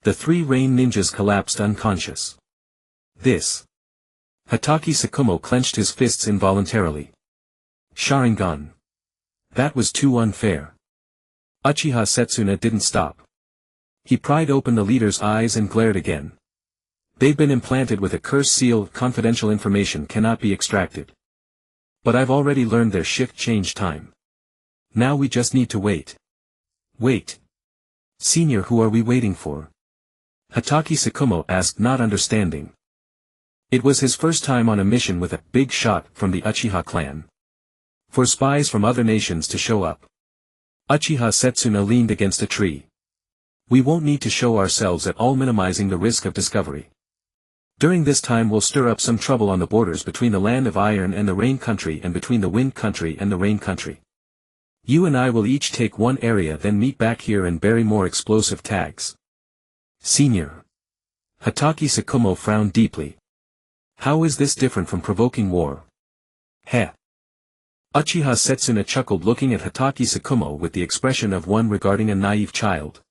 The 3 rain ninjas collapsed unconscious. This. Hatake Sakumo clenched his fists involuntarily. Sharingan. That was too unfair. Uchiha Setsuna didn't stop. He pried open the leader's eyes and glared again. They've been implanted with a curse seal. Confidential information cannot be extracted. But I've already learned their shift change time. Now we just need to wait. Wait. Senior, who are we waiting for? Hatake Sakumo asked, not understanding. It was his first time on a mission with a big shot from the Uchiha clan. For spies from other nations to show up. Uchiha Setsuna leaned against a tree. We won't need to show ourselves at all, minimizing the risk of discovery. During this time we'll stir up some trouble on the borders between the land of iron and the rain country, and between the wind country and the rain country. You and I will each take one area, then meet back here and bury more explosive tags. Senior. Hatake Sakumo frowned deeply. How is this different from provoking war? Heh. Uchiha Setsuna chuckled, looking at Hatake Sakumo with the expression of one regarding a naive child.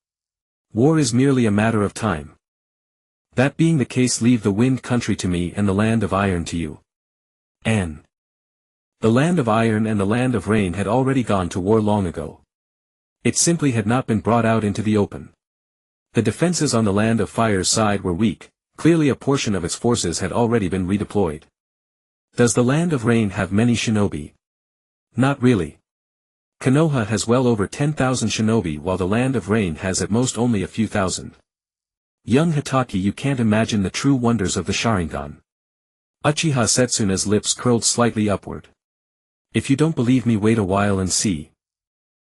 War is merely a matter of time. That being the case, leave the wind country to me and the land of iron to you. The land of iron and the land of rain had already gone to war long ago. It simply had not been brought out into the open. The defenses on the land of fire's side were weak. Clearly a portion of its forces had already been redeployed. Does the land of rain have many shinobi? Not really. Konoha has well over 10,000 shinobi, while the land of rain has at most only a few thousand. Young Hatake, you can't imagine the true wonders of the Sharingan. Uchiha Setsuna's lips curled slightly upward. If you don't believe me, wait a while and see.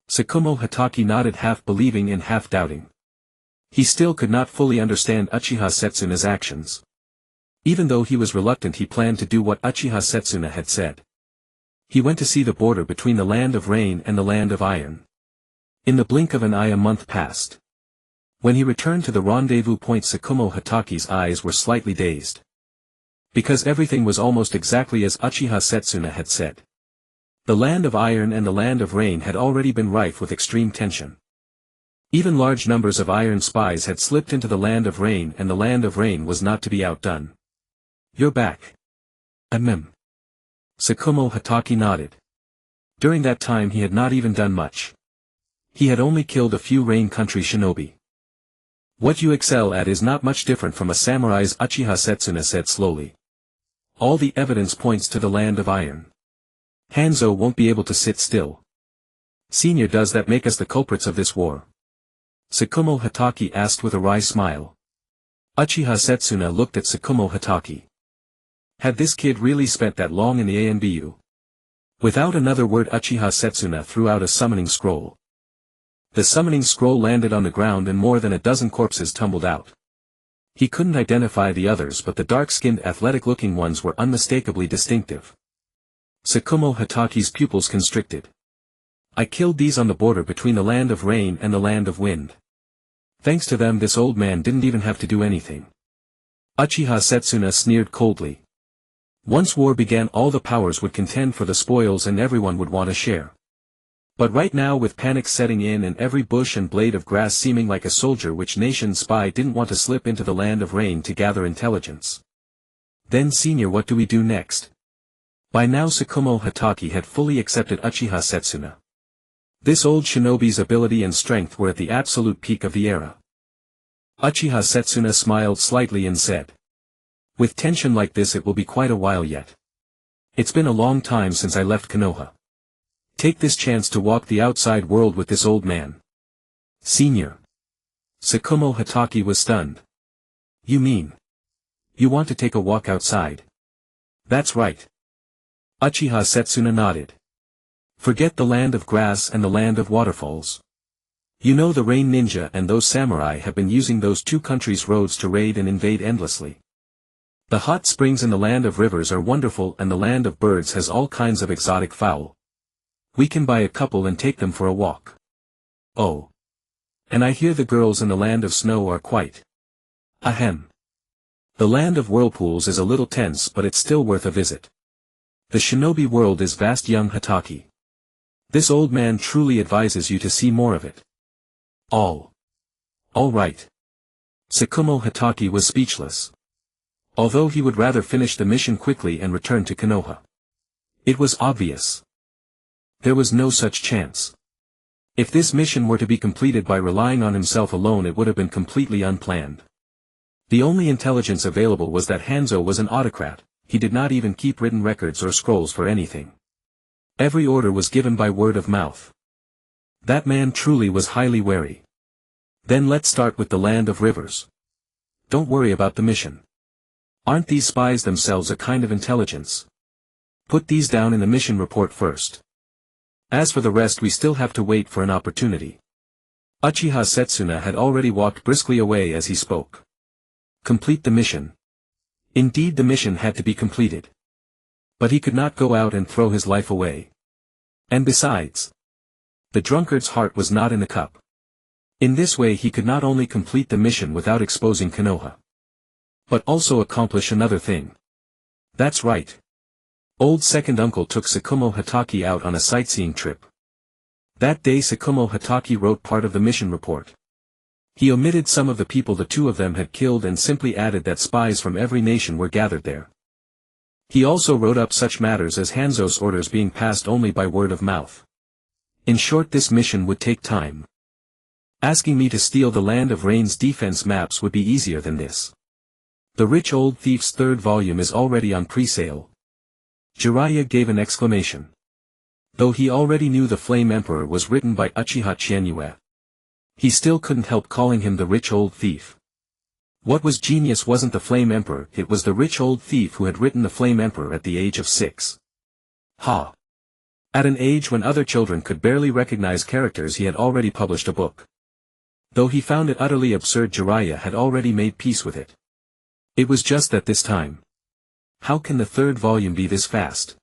Sakumo Hatake nodded, half believing and half doubting. He still could not fully understand Uchiha Setsuna's actions. Even though he was reluctant, he planned to do what Uchiha Setsuna had said. He went to see the border between the land of rain and the land of iron. In the blink of an eye a month passed. When he returned to the rendezvous point, Sakumo Hatake's eyes were slightly dazed. Because everything was almost exactly as Uchiha Setsuna had said. The land of iron and the land of rain had already been rife with extreme tension. Even large numbers of iron spies had slipped into the land of rain, and the land of rain was not to be outdone. You're back. Sakumo Hatake nodded. During that time he had not even done much. He had only killed a few rain country shinobi. What you excel at is not much different from a samurai's, Uchiha Setsuna said slowly. All the evidence points to the land of iron. Hanzo won't be able to sit still. Senior, does that make us the culprits of this war? Sakumo Hatake asked with a wry smile. Uchiha Setsuna looked at Sakumo Hatake. Had this kid really spent that long in the ANBU? Without another word, Uchiha Setsuna threw out a summoning scroll. The summoning scroll landed on the ground and more than a dozen corpses tumbled out. He couldn't identify the others, but the dark-skinned, athletic-looking ones were unmistakably distinctive. Sakumo Hatake's pupils constricted. I killed these on the border between the land of rain and the land of wind. Thanks to them, this old man didn't even have to do anything. Uchiha Setsuna sneered coldly. Once war began, all the powers would contend for the spoils and everyone would want a share. But right now, with panic setting in and every bush and blade of grass seeming like a soldier, which nation spy didn't want to slip into the land of rain to gather intelligence? Then senior, what do we do next? By now Sakumo Hatake had fully accepted Uchiha Setsuna. This old shinobi's ability and strength were at the absolute peak of the era. Uchiha Setsuna smiled slightly and said. With tension like this, it will be quite a while yet. It's been a long time since I left Konoha. Take this chance to walk the outside world with this old man. Senior. Sakumo Hatake was stunned. You mean? You want to take a walk outside? That's right. Uchiha Setsuna nodded. Forget the land of grass and the land of waterfalls. You know, the rain ninja and those samurai have been using those two countries' roads to raid and invade endlessly. The hot springs in the land of rivers are wonderful, and the land of birds has all kinds of exotic fowl. We can buy a couple and take them for a walk. Oh. And I hear the girls in the land of snow are quite. Ahem. The land of whirlpools is a little tense, but it's still worth a visit. The shinobi world is vast, young Hataki. This old man truly advises you to see more of it. All right. Tsukumo Hataki was speechless. Although he would rather finish the mission quickly and return to Konoha. It was obvious. There was no such chance. If this mission were to be completed by relying on himself alone, it would have been completely unplanned. The only intelligence available was that Hanzo was an autocrat. He did not even keep written records or scrolls for anything. Every order was given by word of mouth. That man truly was highly wary. Then let's start with the land of rivers. Don't worry about the mission. Aren't these spies themselves a kind of intelligence? Put these down in the mission report first. As for the rest, we still have to wait for an opportunity. Uchiha Setsuna had already walked briskly away as he spoke. Complete the mission. Indeed, the mission had to be completed. But he could not go out and throw his life away. And besides, the drunkard's heart was not in the cup. In this way he could not only complete the mission without exposing Konoha, but also accomplish another thing. That's right. Old second uncle took Tsukumo Hataki out on a sightseeing trip. That day Tsukumo Hataki wrote part of the mission report. He omitted some of the people the two of them had killed and simply added that spies from every nation were gathered there. He also wrote up such matters as Hanzo's orders being passed only by word of mouth. In short, this mission would take time. Asking me to steal the Land of Rain's defense maps would be easier than this. The Rich Old Thief's third volume is already on pre-sale. Jiraiya gave an exclamation. Though he already knew the Flame Emperor was written by Uchiha Chizuki, he still couldn't help calling him the Rich Old Thief. What was genius wasn't the Flame Emperor, it was the rich old thief who had written the Flame Emperor at the age of 6. Ha! At an age when other children could barely recognize characters, he had already published a book. Though he found it utterly absurd, Jiraiya had already made peace with it. It was just that this time. How can the third volume be this fast?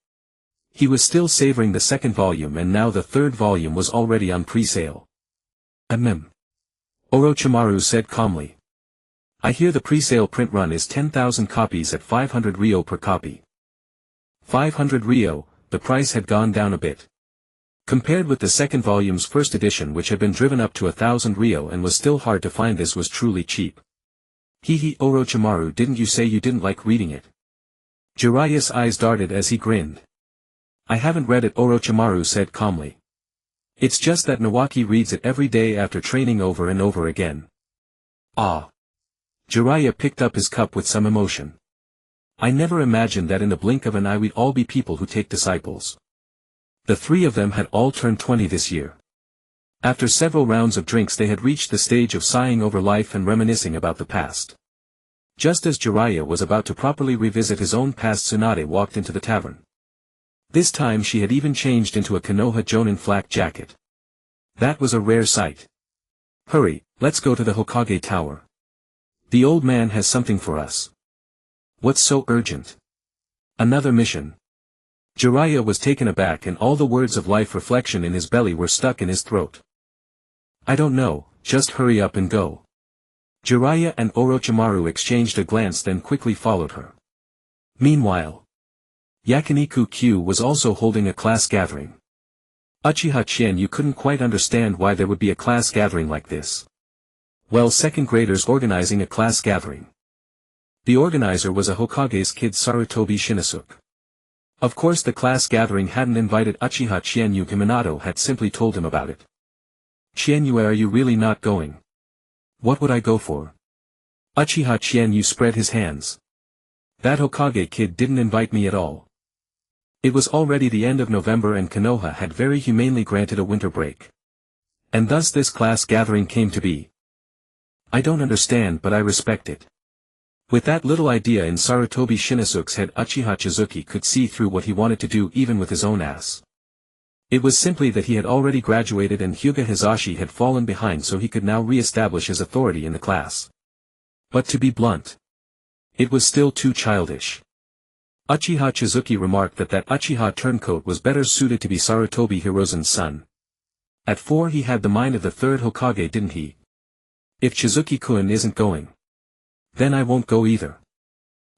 He was still savoring the second volume, and now the third volume was already on pre-sale. Orochimaru said calmly. I hear the pre-sale print run is 10,000 copies at 500 ryo per copy. 500 ryo, the price had gone down a bit. Compared with the second volume's first edition, which had been driven up to 1,000 ryo and was still hard to find, this was truly cheap. Hehe, Orochimaru, didn't you say you didn't like reading it? Jiraiya's eyes darted as he grinned. I haven't read it, Orochimaru said calmly. It's just that Nawaki reads it every day after training over and over again. Ah. Jiraiya picked up his cup with some emotion. I never imagined that in the blink of an eye we'd all be people who take disciples. The three of them had all turned 20 this year. After several rounds of drinks they had reached the stage of sighing over life and reminiscing about the past. Just as Jiraiya was about to properly revisit his own past, Tsunade walked into the tavern. This time she had even changed into a Konoha Jonin flak jacket. That was a rare sight. Hurry, let's go to the Hokage Tower. The old man has something for us. What's so urgent? Another mission. Jiraiya was taken aback, and all the words of life reflection in his belly were stuck in his throat. I don't know, just hurry up and go. Jiraiya and Orochimaru exchanged a glance, then quickly followed her. Meanwhile, Yakiniku Q was also holding a class gathering. Uchiha Chizuki couldn't quite understand why there would be a class gathering like this. Well, second graders organizing a class gathering. The organizer was a Hokage's kid, Sarutobi Shinosuke. Of course the class gathering hadn't invited Uchiha Chizuki. Minato had simply told him about it. Chizuki, are you really not going? What would I go for? Uchiha Chizuki spread his hands. That Hokage kid didn't invite me at all. It was already the end of November and Konoha had very humanely granted a winter break. And thus this class gathering came to be. I don't understand, but I respect it. With that little idea in Sarutobi Shinosuke's head, Uchiha Chizuki could see through what he wanted to do even with his own ass. It was simply that he had already graduated and Hyuga Hizashi had fallen behind, so he could now re-establish his authority in the class. But to be blunt, it was still too childish. Uchiha Chizuki remarked that Uchiha Turncoat was better suited to be Sarutobi Hirozen's son. At 4 he had the mind of the third Hokage, didn't he? If Chizuki-kun isn't going, then I won't go either.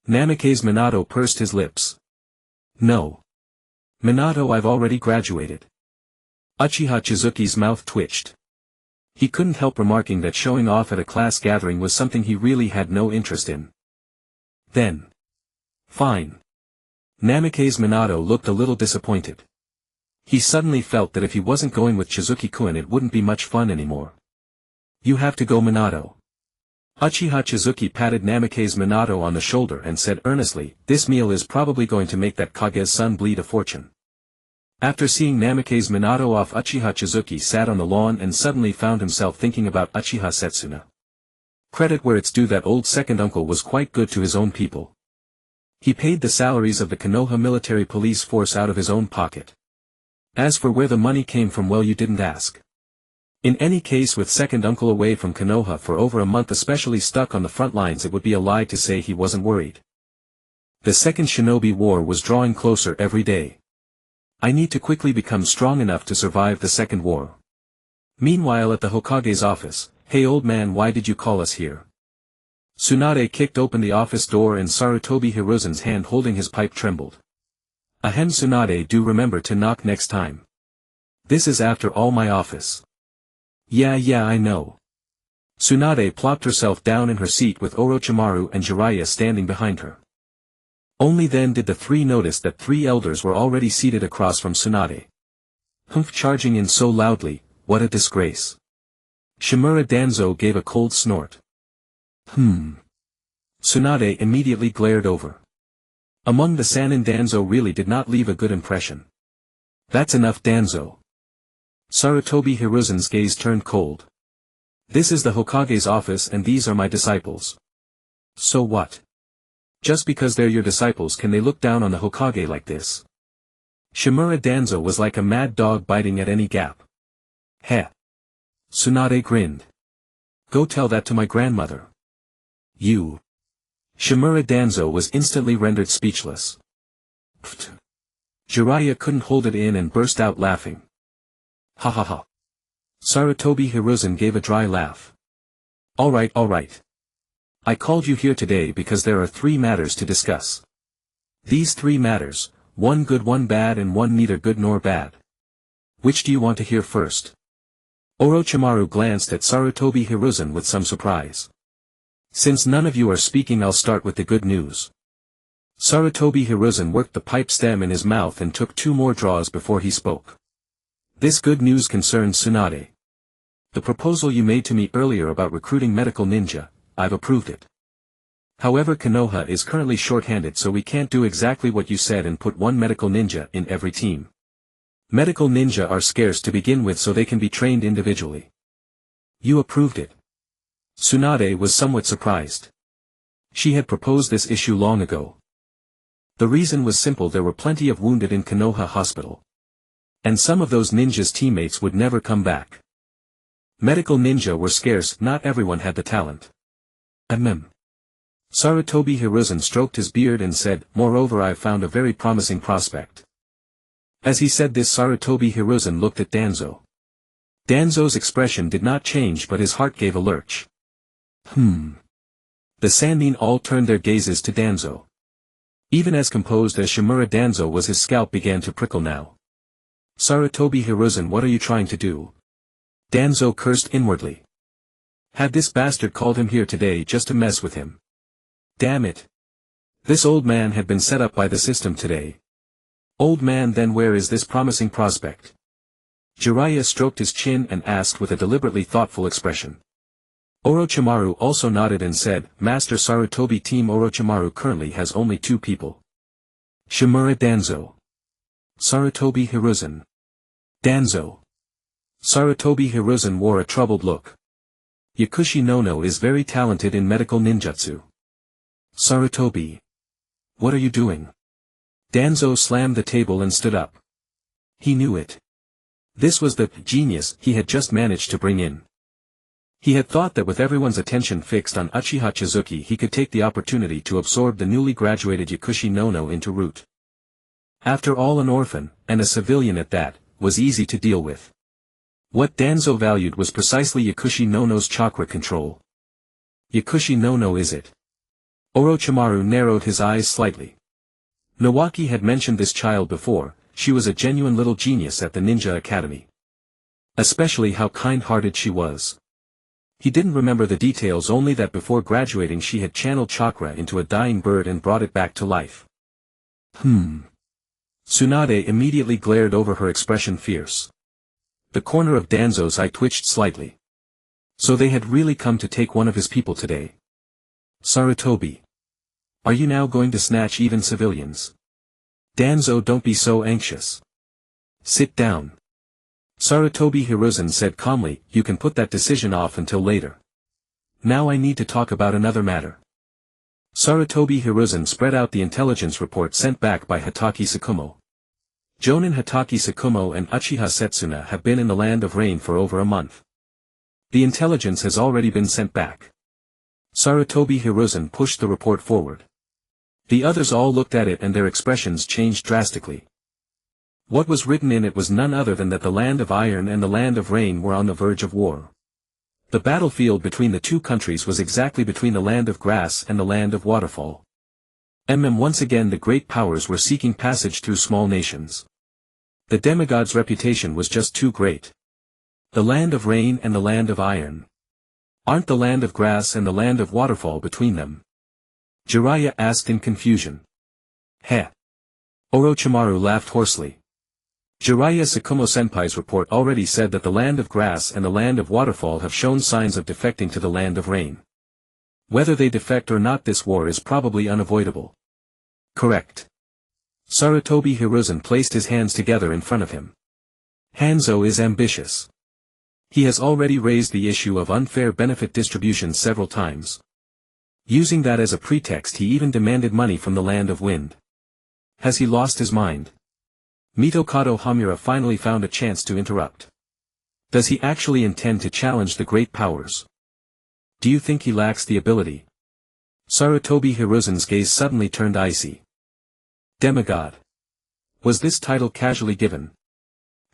Namikaze Minato pursed his lips. No. Minato, I've already graduated. Uchiha Chizuki's mouth twitched. He couldn't help remarking that showing off at a class gathering was something he really had no interest in. Then. Fine. Namikaze Minato looked a little disappointed. He suddenly felt that if he wasn't going with Chizuki-kun it wouldn't be much fun anymore. You have to go, Minato. Uchiha Chizuki patted Namikaze Minato on the shoulder and said earnestly, this meal is probably going to make that Kage's son bleed a fortune. After seeing Namikaze Minato off, Uchiha Chizuki sat on the lawn and suddenly found himself thinking about Uchiha Setsuna. Credit where it's due, that old second uncle was quite good to his own people. He paid the salaries of the Konoha Military Police force out of his own pocket. As for where the money came from, well, you didn't ask. In any case, with second uncle away from Konoha for over a month, especially stuck on the front lines, it would be a lie to say he wasn't worried. The second shinobi war was drawing closer every day. I need to quickly become strong enough to survive the second war. Meanwhile, at the Hokage's office, hey old man, why did you call us here? Tsunade kicked open the office door and Sarutobi Hiruzen's hand holding his pipe trembled. Ahem, Tsunade, do remember to knock next time. This is after all my office. Yeah, I know. Tsunade plopped herself down in her seat with Orochimaru and Jiraiya standing behind her. Only then did the three notice that 3 elders were already seated across from Tsunade. Humph, charging in so loudly, what a disgrace. Shimura Danzo gave a cold snort. Tsunade immediately glared over. Among the Sannin, Danzo really did not leave a good impression. That's enough, Danzo. Sarutobi Hiruzen's gaze turned cold. This is the Hokage's office and these are my disciples. So what? Just because they're your disciples, can they look down on the Hokage like this? Shimura Danzo was like a mad dog biting at any gap. Heh. Tsunade grinned. Go tell that to my grandmother. You. Shimura Danzo was instantly rendered speechless. Pfft. Jiraiya couldn't hold it in and burst out laughing. Ha ha ha. Sarutobi Hiruzen gave a dry laugh. Alright. I called you here today because there are 3 matters to discuss. These 3 matters, 1 good, 1 bad, and 1 neither good nor bad. Which do you want to hear first? Orochimaru glanced at Sarutobi Hiruzen with some surprise. Since none of you are speaking, I'll start with the good news. Sarutobi Hiruzen worked the pipe stem in his mouth and took 2 more draws before he spoke. This good news concerns Tsunade. The proposal you made to me earlier about recruiting medical ninja, I've approved it. However, Konoha is currently short-handed, so we can't do exactly what you said and put 1 medical ninja in every team. Medical ninja are scarce to begin with, so they can be trained individually. You approved it. Tsunade was somewhat surprised. She had proposed this issue long ago. The reason was simple: there were plenty of wounded in Konoha Hospital. And some of those ninjas' teammates would never come back. Medical ninja were scarce, not everyone had the talent. Sarutobi Hiruzen stroked his beard and said, moreover, I've found a very promising prospect. As he said this, Sarutobi Hiruzen looked at Danzo. Danzo's expression did not change, but his heart gave a lurch. The Sannin all turned their gazes to Danzo. Even as composed as Shimura Danzo was, his scalp began to prickle now. Sarutobi Hiruzen, what are you trying to do? Danzo cursed inwardly. Had this bastard called him here today just to mess with him? Damn it. This old man had been set up by the system today. Old man, then where is this promising prospect? Jiraiya stroked his chin and asked with a deliberately thoughtful expression. Orochimaru also nodded and said, Master Sarutobi, Team Orochimaru currently has only 2 people. Shimura Danzo. Sarutobi Hiruzen. Danzo. Sarutobi Hiruzen wore a troubled look. Yakushi Nono is very talented in medical ninjutsu. Sarutobi. What are you doing? Danzo slammed the table and stood up. He knew it. This was the genius he had just managed to bring in. He had thought that with everyone's attention fixed on Uchiha Chizuki, he could take the opportunity to absorb the newly graduated Yakushi Nono into root. After all, an orphan, and a civilian at that, was easy to deal with. What Danzo valued was precisely Yakushi no-no's chakra control. Yakushi no-no is it? Orochimaru narrowed his eyes slightly. Nawaki had mentioned this child before. She was a genuine little genius at the ninja academy. Especially how kind-hearted she was. He didn't remember the details, only that before graduating she had channeled chakra into a dying bird and brought it back to life. Tsunade immediately glared over, her expression fierce. The corner of Danzo's eye twitched slightly. So they had really come to take one of his people today. Sarutobi. Are you now going to snatch even civilians? Danzo, don't be so anxious. Sit down. Sarutobi Hiruzen said calmly, you can put that decision off until later. Now I need to talk about another matter. Sarutobi Hiruzen spread out the intelligence report sent back by Hatake Tsukumo. Jonin Hatake Tsukumo and Uchiha Setsuna have been in the Land of Rain for over a month. The intelligence has already been sent back. Sarutobi Hiruzen pushed the report forward. The others all looked at it and their expressions changed drastically. What was written in it was none other than that the Land of Iron and the Land of Rain were on the verge of war. The battlefield between the two countries was exactly between the Land of Grass and the Land of Waterfall. Once again the great powers were seeking passage through small nations. The demigod's reputation was just too great. The Land of Rain and the Land of Iron. Aren't the Land of Grass and the Land of Waterfall between them? Jiraiya asked in confusion. Heh. Orochimaru laughed hoarsely. Jiraiya Tsukumo-senpai's report already said that the Land of Grass and the Land of Waterfall have shown signs of defecting to the Land of Rain. Whether they defect or not, this war is probably unavoidable. Correct. Sarutobi Hiruzen placed his hands together in front of him. Hanzo is ambitious. He has already raised the issue of unfair benefit distribution several times. Using that as a pretext, he even demanded money from the Land of Wind. Has he lost his mind? Mitokado Hamura finally found a chance to interrupt. Does he actually intend to challenge the great powers? Do you think he lacks the ability? Sarutobi Hiruzen's gaze suddenly turned icy. Demigod. Was this title casually given?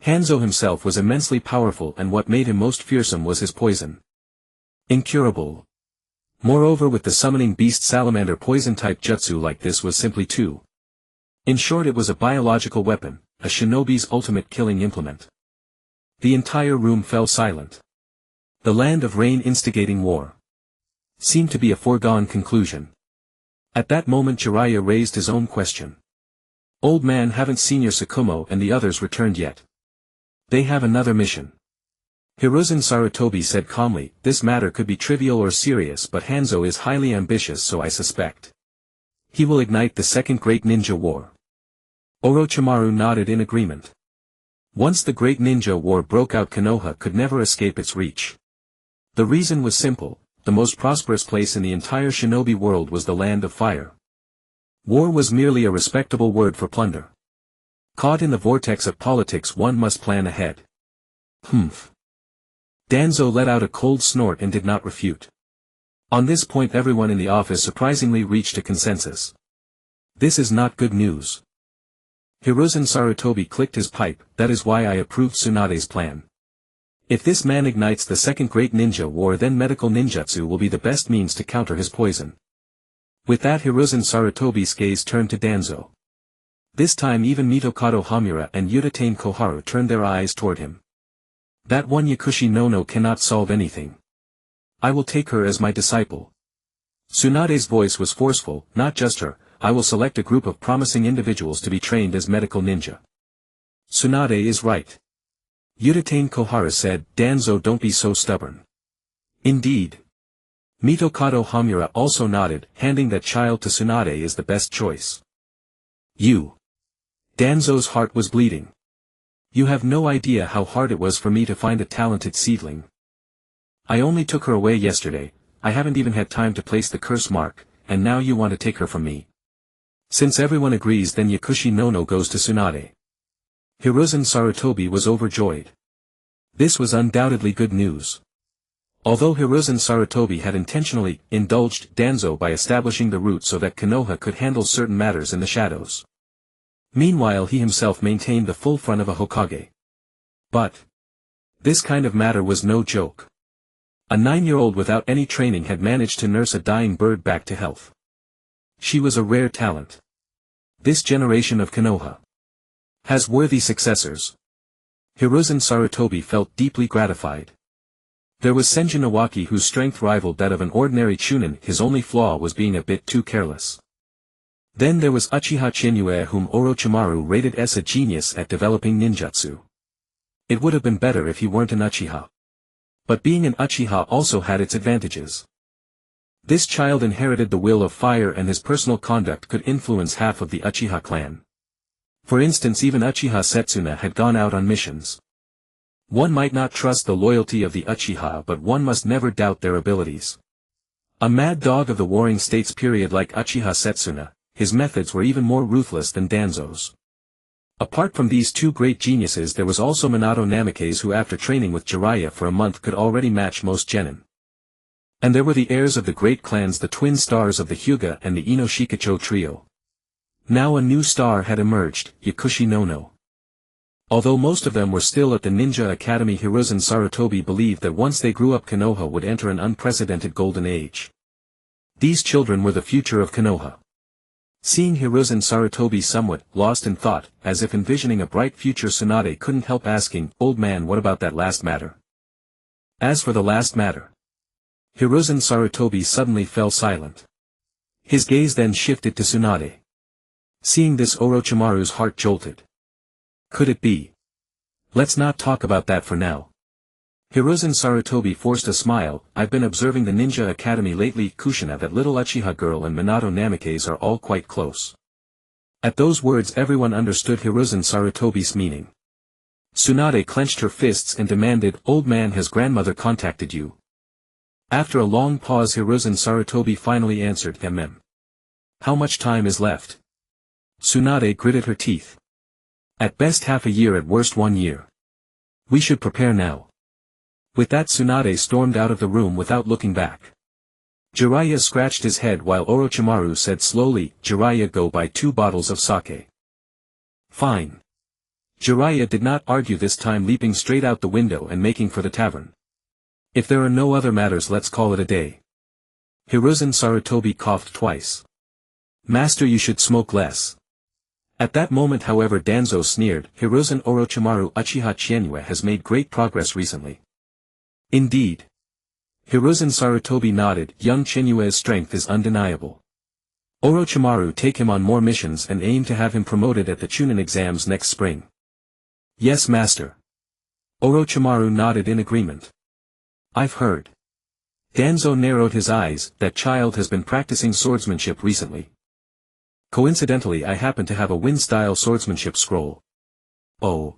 Hanzo himself was immensely powerful, and what made him most fearsome was his poison. Incurable. Moreover, with the summoning beast salamander poison-type jutsu like this was simply too. In short, it was a biological weapon, a shinobi's ultimate killing implement. The entire room fell silent. The Land of Rain instigating war seemed to be a foregone conclusion. At that moment Jiraiya raised his own question. Old man, haven't Senior Tsukumo and the others returned yet? They have another mission. Hiruzen Sarutobi said calmly, this matter could be trivial or serious, but Hanzo is highly ambitious, so I suspect he will ignite the second great ninja war. Orochimaru nodded in agreement. Once the great ninja war broke out, Konoha could never escape its reach. The reason was simple, the most prosperous place in the entire shinobi world was the Land of Fire. War was merely a respectable word for plunder. Caught in the vortex of politics, one must plan ahead. Danzo let out a cold snort and did not refute. On this point everyone in the office surprisingly reached a consensus. This is not good news. Hiruzen Sarutobi clicked his pipe, that is why I approved Tsunade's plan. If this man ignites the second great ninja war, then medical ninjutsu will be the best means to counter his poison. With that, Hiruzen Sarutobi's gaze turned to Danzo. This time even Mitokado Hamura and Uchiha Koharu turned their eyes toward him. That one Yakushi no cannot solve anything. I will take her as my disciple. Tsunade's voice was forceful, not just her, I will select a group of promising individuals to be trained as medical ninja. Tsunade is right. Uchiha Koharu said, Danzo, don't be so stubborn. Indeed. Mitokado Hamura also nodded, handing that child to Tsunade is the best choice. You. Danzo's heart was bleeding. You have no idea how hard it was for me to find a talented seedling. I only took her away yesterday, I haven't even had time to place the curse mark, and now you want to take her from me. Since everyone agrees, then Yakushi no goes to Tsunade. Hiruzen Sarutobi was overjoyed. This was undoubtedly good news. Although Hiruzen Sarutobi had intentionally indulged Danzo by establishing the route so that Konoha could handle certain matters in the shadows. Meanwhile he himself maintained the full front of a Hokage. But This kind of matter was no joke. A 9-year-old without any training had managed to nurse a dying bird back to health. She was a rare talent. This generation of Konoha has worthy successors. Hiruzen Sarutobi felt deeply gratified. There was Senjin Iwaki whose strength rivaled that of an ordinary chunin. His only flaw was being a bit too careless. Then there was Uchiha Chizuki whom Orochimaru rated as a genius at developing ninjutsu. It would have been better if he weren't an Uchiha. But being an Uchiha also had its advantages. This child inherited the will of fire and his personal conduct could influence half of the Uchiha clan. For instance, even Uchiha Setsuna had gone out on missions. One might not trust the loyalty of the Uchiha, but one must never doubt their abilities. A mad dog of the Warring States period like Uchiha Setsuna, his methods were even more ruthless than Danzo's. Apart from these two great geniuses, there was also Minato Namikaze who after training with Jiraiya for a month could already match most genin. And there were the heirs of the great clans, the twin stars of the Hyuga and the Inoshikacho trio. Now a new star had emerged, Yakushi no. Although most of them were still at the Ninja Academy, Hiruzen Sarutobi believed that once they grew up Konoha would enter an unprecedented golden age. These children were the future of Konoha. Seeing Hiruzen Sarutobi somewhat lost in thought, as if envisioning a bright future, Tsunade couldn't help asking, "Old man, what about that last matter?" As for the last matter, Hiruzen Sarutobi suddenly fell silent. His gaze then shifted to Tsunade. Seeing this, Orochimaru's heart jolted. Could it be? Let's not talk about that for now. Hiruzen Sarutobi forced a smile. I've been observing the Ninja Academy lately. Kushina, that little Uchiha girl, and Minato Namikaze are all quite close. At those words everyone understood Hiruzen Sarutobi's meaning. Tsunade clenched her fists and demanded, "Old man, has grandmother contacted you?" After a long pause Hiruzen Sarutobi finally answered, How much time is left?" Tsunade gritted her teeth. "At best half a year, at worst 1 year. We should prepare now." With that Tsunade stormed out of the room without looking back. Jiraiya scratched his head while Orochimaru said slowly, "Jiraiya, go buy 2 bottles of sake." "Fine." Jiraiya did not argue this time, leaping straight out the window and making for the tavern. "If there are no other matters, let's call it a day." Hiruzen Sarutobi coughed twice. "Master, you should smoke less." At that moment however Danzo sneered, "Hiruzen Orochimaru, Uchiha Chizuki has made great progress recently." "Indeed." Hiruzen Sarutobi nodded. "Young Chizuki's strength is undeniable. Orochimaru, take him on more missions and aim to have him promoted at the Chunin exams next spring." "Yes, master." Orochimaru nodded in agreement. "I've heard." Danzo narrowed his eyes, "That child has been practicing swordsmanship recently. Coincidentally, I happen to have a Win-style swordsmanship scroll." "Oh."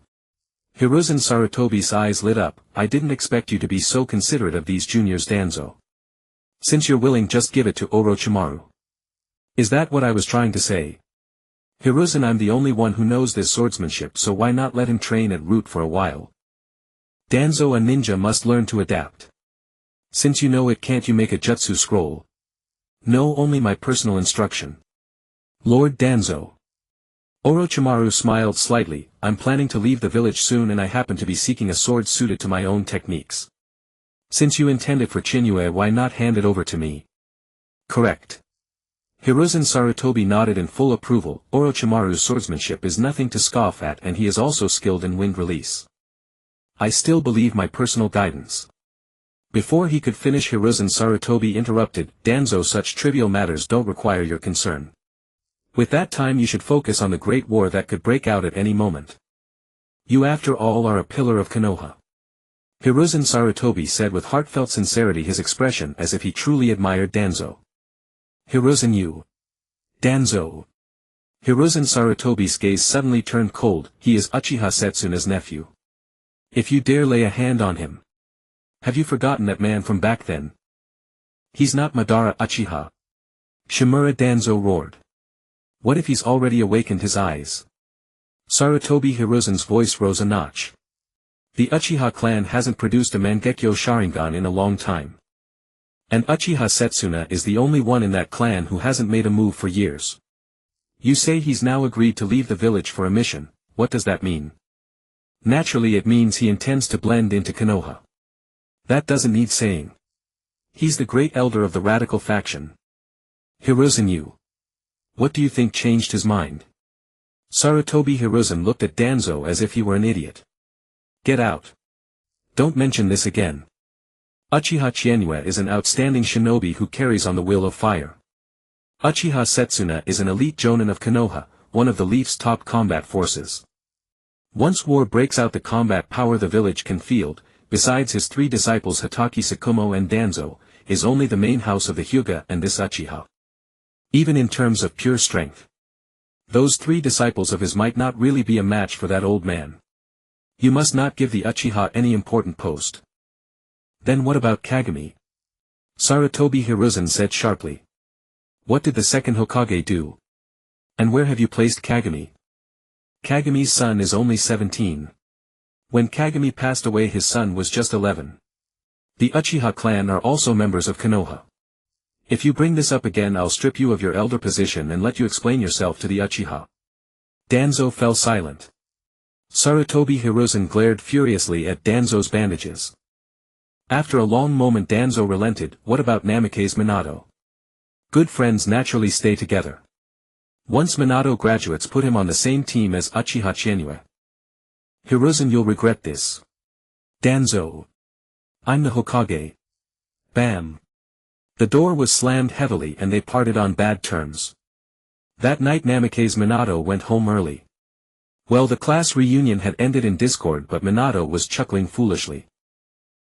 Hiruzen Sarutobi's eyes lit up. "I didn't expect you to be so considerate of these juniors, Danzo. Since you're willing, just give it to Orochimaru." "Is that what I was trying to say?" "Hiruzen, I'm the only one who knows this swordsmanship, so why not let him train at root for a while? Danzo, a ninja must learn to adapt. Since you know it, can't you make a jutsu scroll?" "No, only my personal instruction." "Lord Danzo." Orochimaru smiled slightly. "I'm planning to leave the village soon and I happen to be seeking a sword suited to my own techniques. Since you intend it for Chizuki, why not hand it over to me?" "Correct." Hiruzen Sarutobi nodded in full approval. Orochimaru's swordsmanship is nothing to scoff at, and he is also skilled in wind release. I still believe my personal guidance. Before he could finish, Hiruzen Sarutobi interrupted, "Danzo, such trivial matters don't require your concern. With that time you should focus on the great war that could break out at any moment. You after all are a pillar of Konoha." Hiruzen Sarutobi said with heartfelt sincerity, his expression as if he truly admired Danzo. "Hiruzen, you." "Danzo." Hiruzen Sarutobi's gaze suddenly turned cold. "He is Uchiha Setsuna's nephew. If you dare lay a hand on him. Have you forgotten that man from back then? He's not Madara Uchiha." Shimura Danzo roared. "What if he's already awakened his eyes?" Sarutobi Hiruzen's voice rose a notch. "The Uchiha clan hasn't produced a Mangekyo Sharingan in a long time. And Uchiha Setsuna is the only one in that clan who hasn't made a move for years. You say he's now agreed to leave the village for a mission. What does that mean?" Naturally it means he intends to blend into Konoha. That doesn't need saying. He's the great elder of the radical faction. Hiruzen, you. What do you think changed his mind? Sarutobi Hiruzen looked at Danzo as if he were an idiot. Get out. Don't mention this again. Uchiha Chienue is an outstanding shinobi who carries on the will of fire. Uchiha Setsuna is an elite jonin of Konoha, one of the Leaf's top combat forces. Once war breaks out, the combat power the village can field, besides his three disciples Hatake Sakumo and Danzo, is only the main house of the Hyuga and this Uchiha. Even in terms of pure strength, those three disciples of his might not really be a match for that old man. You must not give the Uchiha any important post. Then what about Kagami? Sarutobi Hiruzen said sharply. What did the second Hokage do? And where have you placed Kagami? Kagami's son is only 17. When Kagami passed away his son was just 11. The Uchiha clan are also members of Konoha. If you bring this up again, I'll strip you of your elder position and let you explain yourself to the Uchiha. Danzo fell silent. Sarutobi Hiruzen glared furiously at Danzo's bandages. After a long moment Danzo relented. What about Namikaze Minato? Good friends naturally stay together. Once Minato graduates, put him on the same team as Uchiha Chienue. Hiruzen, you'll regret this. Danzo. I'm the Hokage. Bam. The door was slammed heavily and they parted on bad terms. That night Namikaze Minato went home early. Well, the class reunion had ended in discord, but Minato was chuckling foolishly.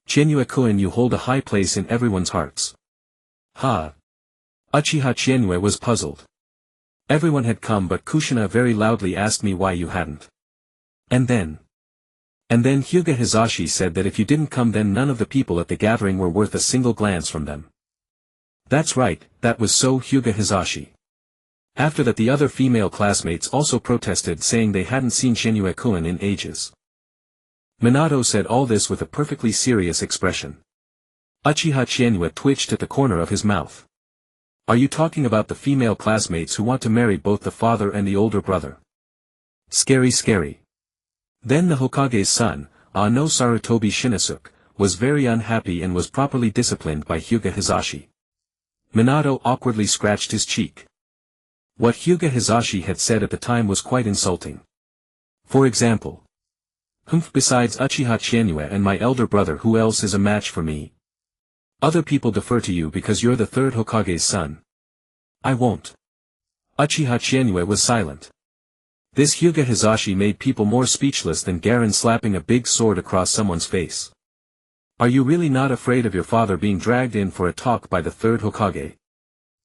Chienue-kun, you hold a high place in everyone's hearts. Ha. Uchiha Chienue was puzzled. Everyone had come, but Kushina very loudly asked me why you hadn't. And then Hyuga Hizashi said that if you didn't come, then none of the people at the gathering were worth a single glance from them. That's right, that was so, Hyuga Hizashi. After that the other female classmates also protested, saying they hadn't seen Chienue-kun in ages. Minato said all this with a perfectly serious expression. Uchiha Chienue twitched at the corner of his mouth. Are you talking about the female classmates who want to marry both the father and the older brother? Scary, scary. Then the Hokage's son, no Sarutobi Shinizuke, was very unhappy and was properly disciplined by Hyuga Hizashi. Minato awkwardly scratched his cheek. What Hyuga Hizashi had said at the time was quite insulting. For example, besides Uchiha Chienue and my elder brother, who else is a match for me? Other people defer to you because you're the third Hokage's son. I won't. Uchiha Chienue was silent. This Hyuga Hizashi made people more speechless than Garen slapping a big sword across someone's face. Are you really not afraid of your father being dragged in for a talk by the third Hokage?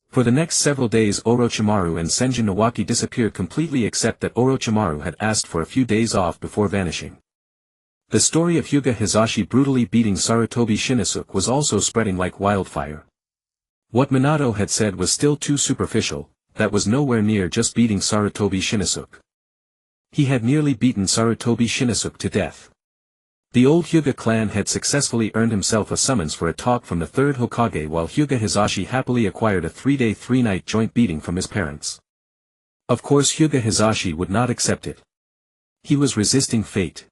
For the next several days Orochimaru and Senjin Iwaki disappeared completely, except that Orochimaru had asked for a few days off before vanishing. The story of Hyuga Hizashi brutally beating Sarutobi Shinizuke was also spreading like wildfire. What Minato had said was still too superficial, that was nowhere near just beating Sarutobi Shinizuke. He had nearly beaten Sarutobi Shinizuke to death. The old Hyuga clan had successfully earned himself a summons for a talk from the third Hokage, while Hyuga Hizashi happily acquired a 3-day 3-night joint beating from his parents. Of course Hyuga Hizashi would not accept it. He was resisting fate.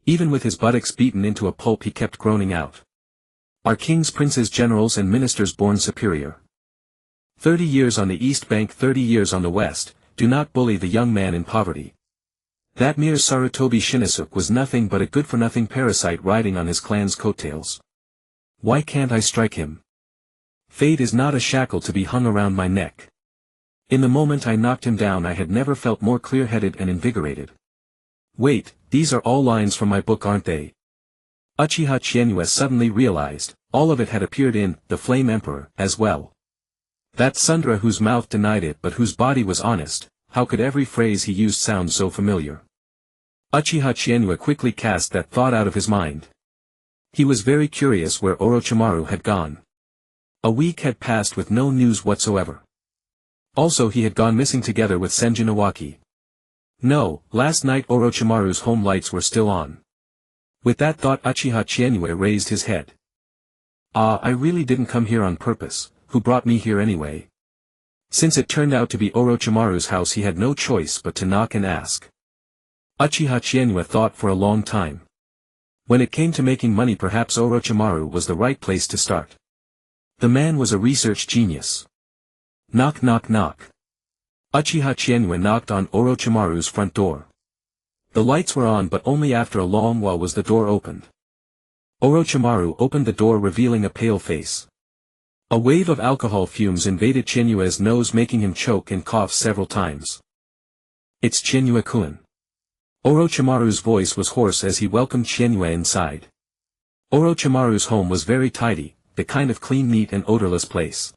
Even with his buttocks beaten into a pulp he kept groaning out. Are kings, princes, generals and ministers born superior? 30 years on the East Bank, 30 years on the West, do not bully the young man in poverty. That mere Sarutobi Shinizuke was nothing but a good-for-nothing parasite riding on his clan's coattails. Why can't I strike him? Fate is not a shackle to be hung around my neck. In the moment I knocked him down I had never felt more clear-headed and invigorated. Wait, these are all lines from my book, aren't they? Uchiha Chienue suddenly realized, all of it had appeared in The Flame Emperor as well. That Sundra whose mouth denied it but whose body was honest, how could every phrase he used sound so familiar? Uchiha Chienue quickly cast that thought out of his mind. He was very curious where Orochimaru had gone. A week had passed with no news whatsoever. Also he had gone missing together with Senjin Iwaki. No, last night Orochimaru's home lights were still on. With that thought Uchiha Chienue raised his head. I really didn't come here on purpose, who brought me here anyway? Since it turned out to be Orochimaru's house he had no choice but to knock and ask. Uchiha Chienue thought for a long time. When it came to making money, perhaps Orochimaru was the right place to start. The man was a research genius. Knock knock knock. Uchiha Chienue knocked on Orochimaru's front door. The lights were on, but only after a long while was the door opened. Orochimaru opened the door, revealing a pale face. A wave of alcohol fumes invaded Chienue's nose, making him choke and cough several times. "It's Chienue-kun." Orochimaru's voice was hoarse as he welcomed Chienue inside. Orochimaru's home was very tidy, the kind of clean, neat and odorless place.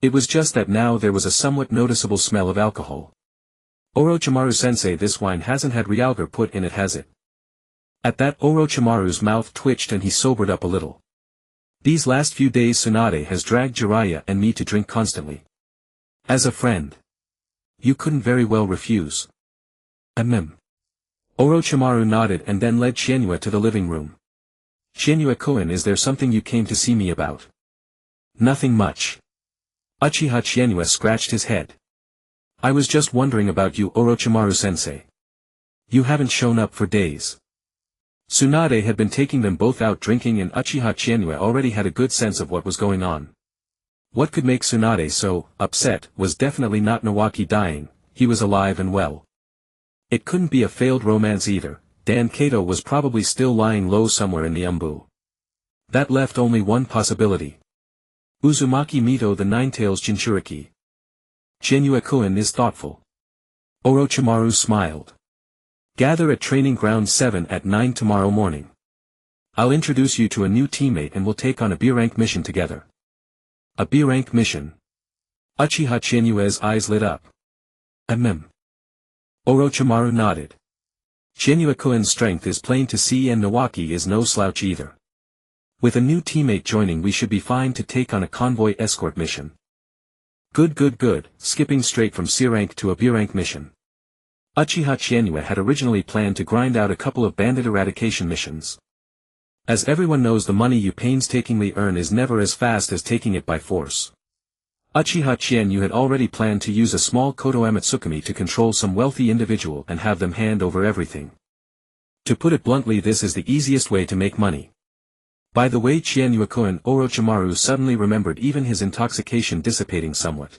It was just that now there was a somewhat noticeable smell of alcohol. "Orochimaru-sensei, this wine hasn't had realgar put in it, has it?" At that Orochimaru's mouth twitched and he sobered up a little. "These last few days Tsunade has dragged Jiraiya and me to drink constantly. As a friend. You couldn't very well refuse." Orochimaru nodded and then led Chienue to the living room. "Chienue-kun, is there something you came to see me about?" "Nothing much." Uchiha Chienue scratched his head. "I was just wondering about you, Orochimaru-sensei. You haven't shown up for days." Tsunade had been taking them both out drinking, and Uchiha Chienue already had a good sense of what was going on. What could make Tsunade so upset was definitely not Nawaki dying. He was alive and well. It couldn't be a failed romance either. Dan Kato was probably still lying low somewhere in the Umbu. That left only one possibility. Uzumaki Mito, the Ninetales Jinchuriki. Chienue-kun is thoughtful. Orochimaru smiled. "Gather at Training Ground 7 at 9 tomorrow morning. I'll introduce you to a new teammate and we'll take on a B-rank mission together." "A B-rank mission?" Uchiha Chienue's eyes lit up. Orochimaru nodded. "Chienue-kun's strength is plain to see, and Nawaki is no slouch either. With a new teammate joining, we should be fine to take on a convoy escort mission." Good, skipping straight from C-rank to a B-rank mission. Uchiha Chienue had originally planned to grind out a couple of bandit eradication missions. As everyone knows, the money you painstakingly earn is never as fast as taking it by force. Uchiha Chienue had already planned to use a small Koto Amatsukami to control some wealthy individual and have them hand over everything. To put it bluntly, this is the easiest way to make money. By the way, Chienue-kun, Orochimaru suddenly remembered, even his intoxication dissipating somewhat.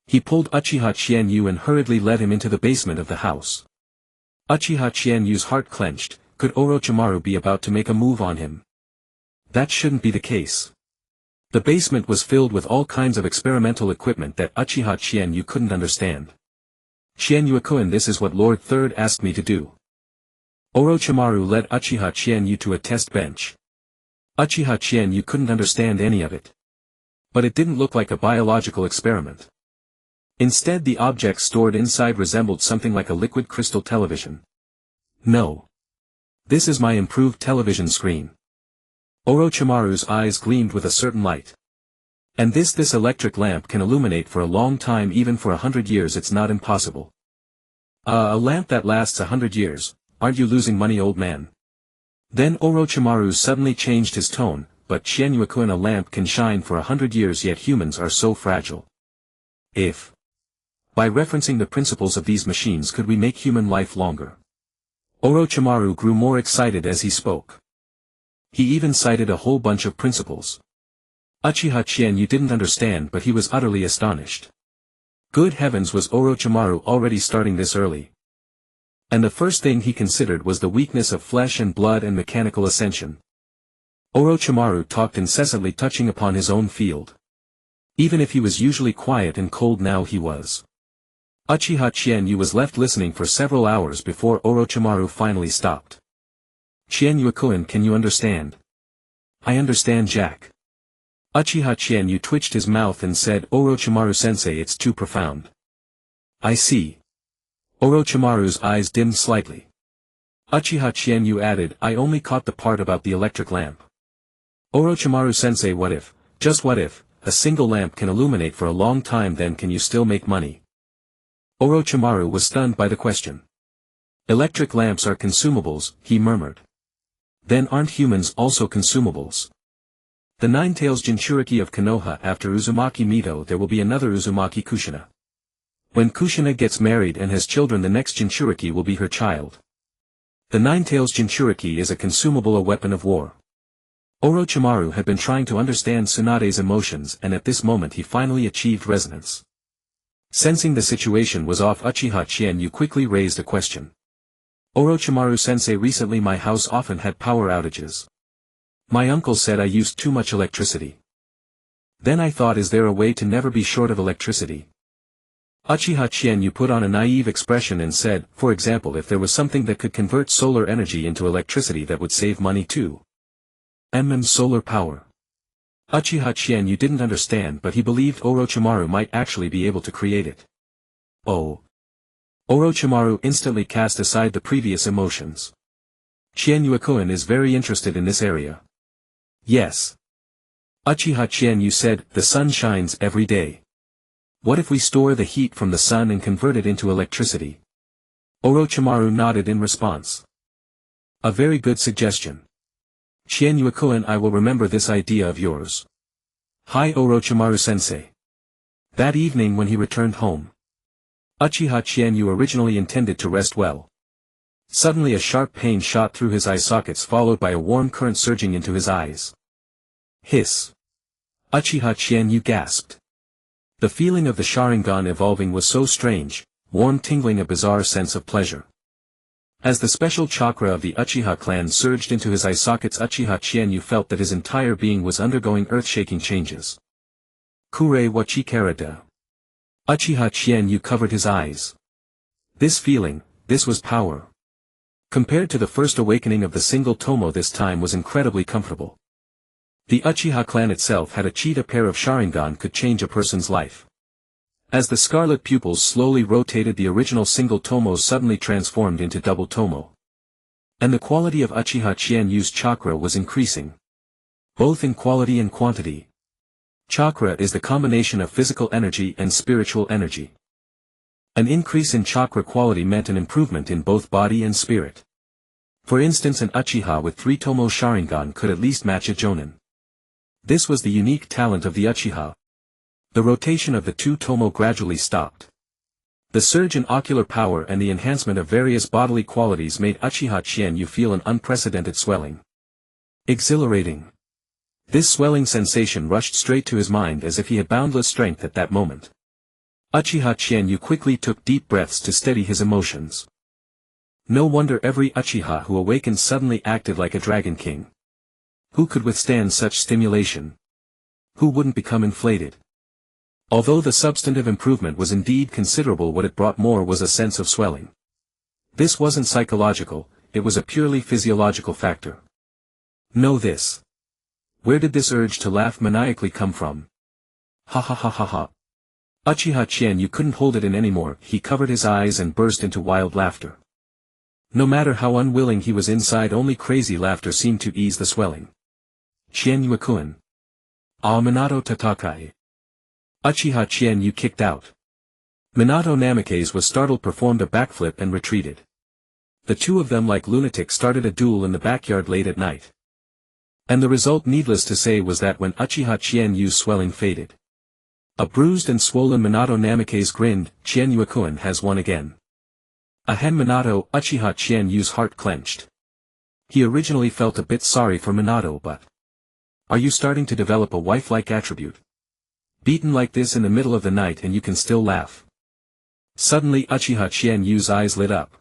He pulled Uchiha Chienue and hurriedly led him into the basement of the house. Uchiha Chienue's heart clenched. Could Orochimaru be about to make a move on him? That shouldn't be the case. The basement was filled with all kinds of experimental equipment that Uchiha Chienue couldn't understand. "Chienue-kun, this is what Lord Third asked me to do." Orochimaru led Uchiha Chienue to a test bench. Uchiha Chienue couldn't understand any of it. But it didn't look like a biological experiment. Instead, the objects stored inside resembled something like a liquid crystal television. "No. This is my improved television screen." Orochimaru's eyes gleamed with a certain light. "And this electric lamp can illuminate for a long time, even for 100 years. It's not impossible." A lamp that lasts 100 years, aren't you losing money, old man?" Then Orochimaru suddenly changed his tone, "But Chienue-kun, a lamp can shine for 100 years, yet humans are so fragile. If, by referencing the principles of these machines, could we make human life longer?" Orochimaru grew more excited as he spoke. He even cited a whole bunch of principles. Uchiha Chienue didn't understand, but he was utterly astonished. Good heavens, was Orochimaru already starting this early? And the first thing he considered was the weakness of flesh and blood and mechanical ascension. Orochimaru talked incessantly, touching upon his own field. Even if he was usually quiet and cold, now he was. Uchiha Chienue was left listening for several hours before Orochimaru finally stopped. "Chienue-kun, can you understand?" "I understand, Jack." Uchiha Chienue twitched his mouth and said, "Orochimaru-sensei, it's too profound." "I see." Orochimaru's eyes dimmed slightly. Uchiha Chienue added, "I only caught the part about the electric lamp." "Orochimaru-sensei, what if, just what if, a single lamp can illuminate for a long time, then can you still make money?" Orochimaru was stunned by the question. "Electric lamps are consumables," he murmured. "Then aren't humans also consumables?" "The Ninetales Jinchuriki of Konoha, after Uzumaki Mito there will be another Uzumaki Kushina." When Kushina gets married and has children, the next Jinchuriki will be her child. The Nine-Tails Jinchuriki is a consumable, a weapon of war. Orochimaru had been trying to understand Tsunade's emotions, and at this moment he finally achieved resonance. Sensing the situation was off, Uchiha Chienyu quickly raised a question. Orochimaru-sensei, recently my house often had power outages. My uncle said I used too much electricity. Then I thought, is there a way to never be short of electricity? Uchiha Chienyu put on a naive expression and said, for example, if there was something that could convert solar energy into electricity, that would save money too. Solar power. Uchiha Chienyu didn't understand, but he believed Orochimaru might actually be able to create it. Oh. Orochimaru instantly cast aside the previous emotions. Chienyu-kun is very interested in this area. Yes. Uchiha Chienyu said, the sun shines every day. What if we store the heat from the sun and convert it into electricity? Orochimaru nodded in response. A very good suggestion. Chienyu-kun, I will remember this idea of yours. Hi Orochimaru-sensei. That evening when he returned home, Uchiha Chienyu originally intended to rest well. Suddenly a sharp pain shot through his eye sockets, followed by a warm current surging into his eyes. Hiss. Uchiha Chienyu gasped. The feeling of the Sharingan evolving was so strange, warm, tingling, a bizarre sense of pleasure. As the special chakra of the Uchiha clan surged into his eye sockets, Uchiha Chienyu felt that his entire being was undergoing earth-shaking changes. Kure wa chikara da. Uchiha Chienyu covered his eyes. This feeling, this was power. Compared to the first awakening of the single Tomo, this time was incredibly comfortable. The Uchiha clan itself had achieved a pair of Sharingan could change a person's life. As the scarlet pupils slowly rotated, the original single Tomos suddenly transformed into double Tomo. And the quality of Uchiha Chienyu's chakra was increasing. Both in quality and quantity. Chakra is the combination of physical energy and spiritual energy. An increase in chakra quality meant an improvement in both body and spirit. For instance, an Uchiha with 3 Tomo Sharingan could at least match a Jonin. This was the unique talent of the Uchiha. The rotation of the 2 Tomo gradually stopped. The surge in ocular power and the enhancement of various bodily qualities made Uchiha Chienyu feel an unprecedented swelling. Exhilarating. This swelling sensation rushed straight to his mind as if he had boundless strength at that moment. Uchiha Chienyu quickly took deep breaths to steady his emotions. No wonder every Uchiha who awakened suddenly acted like a dragon king. Who could withstand such stimulation? Who wouldn't become inflated? Although the substantive improvement was indeed considerable, what it brought more was a sense of swelling. This wasn't psychological, it was a purely physiological factor. Know this. Where did this urge to laugh maniacally come from? Ha ha ha ha ha. Uchiha Chienyu couldn't hold it in anymore, he covered his eyes and burst into wild laughter. No matter how unwilling he was inside, only crazy laughter seemed to ease the swelling. Chienyu-kun. Ah, Minato Tatakai. Uchiha Chienyu kicked out. Minato Namikaze was startled, performed a backflip and retreated. The two of them, like lunatics, started a duel in the backyard late at night. And the result, needless to say, was that when Uchiha Chienyu's swelling faded, a bruised and swollen Minato Namikaze grinned. Chienyu-kun has won again. Ahem, Minato. Uchiha Chienyu's heart clenched. He originally felt a bit sorry for Minato, but... Are you starting to develop a wife-like attribute? Beaten like this in the middle of the night and you can still laugh. Suddenly Uchiha Chienyu's eyes lit up.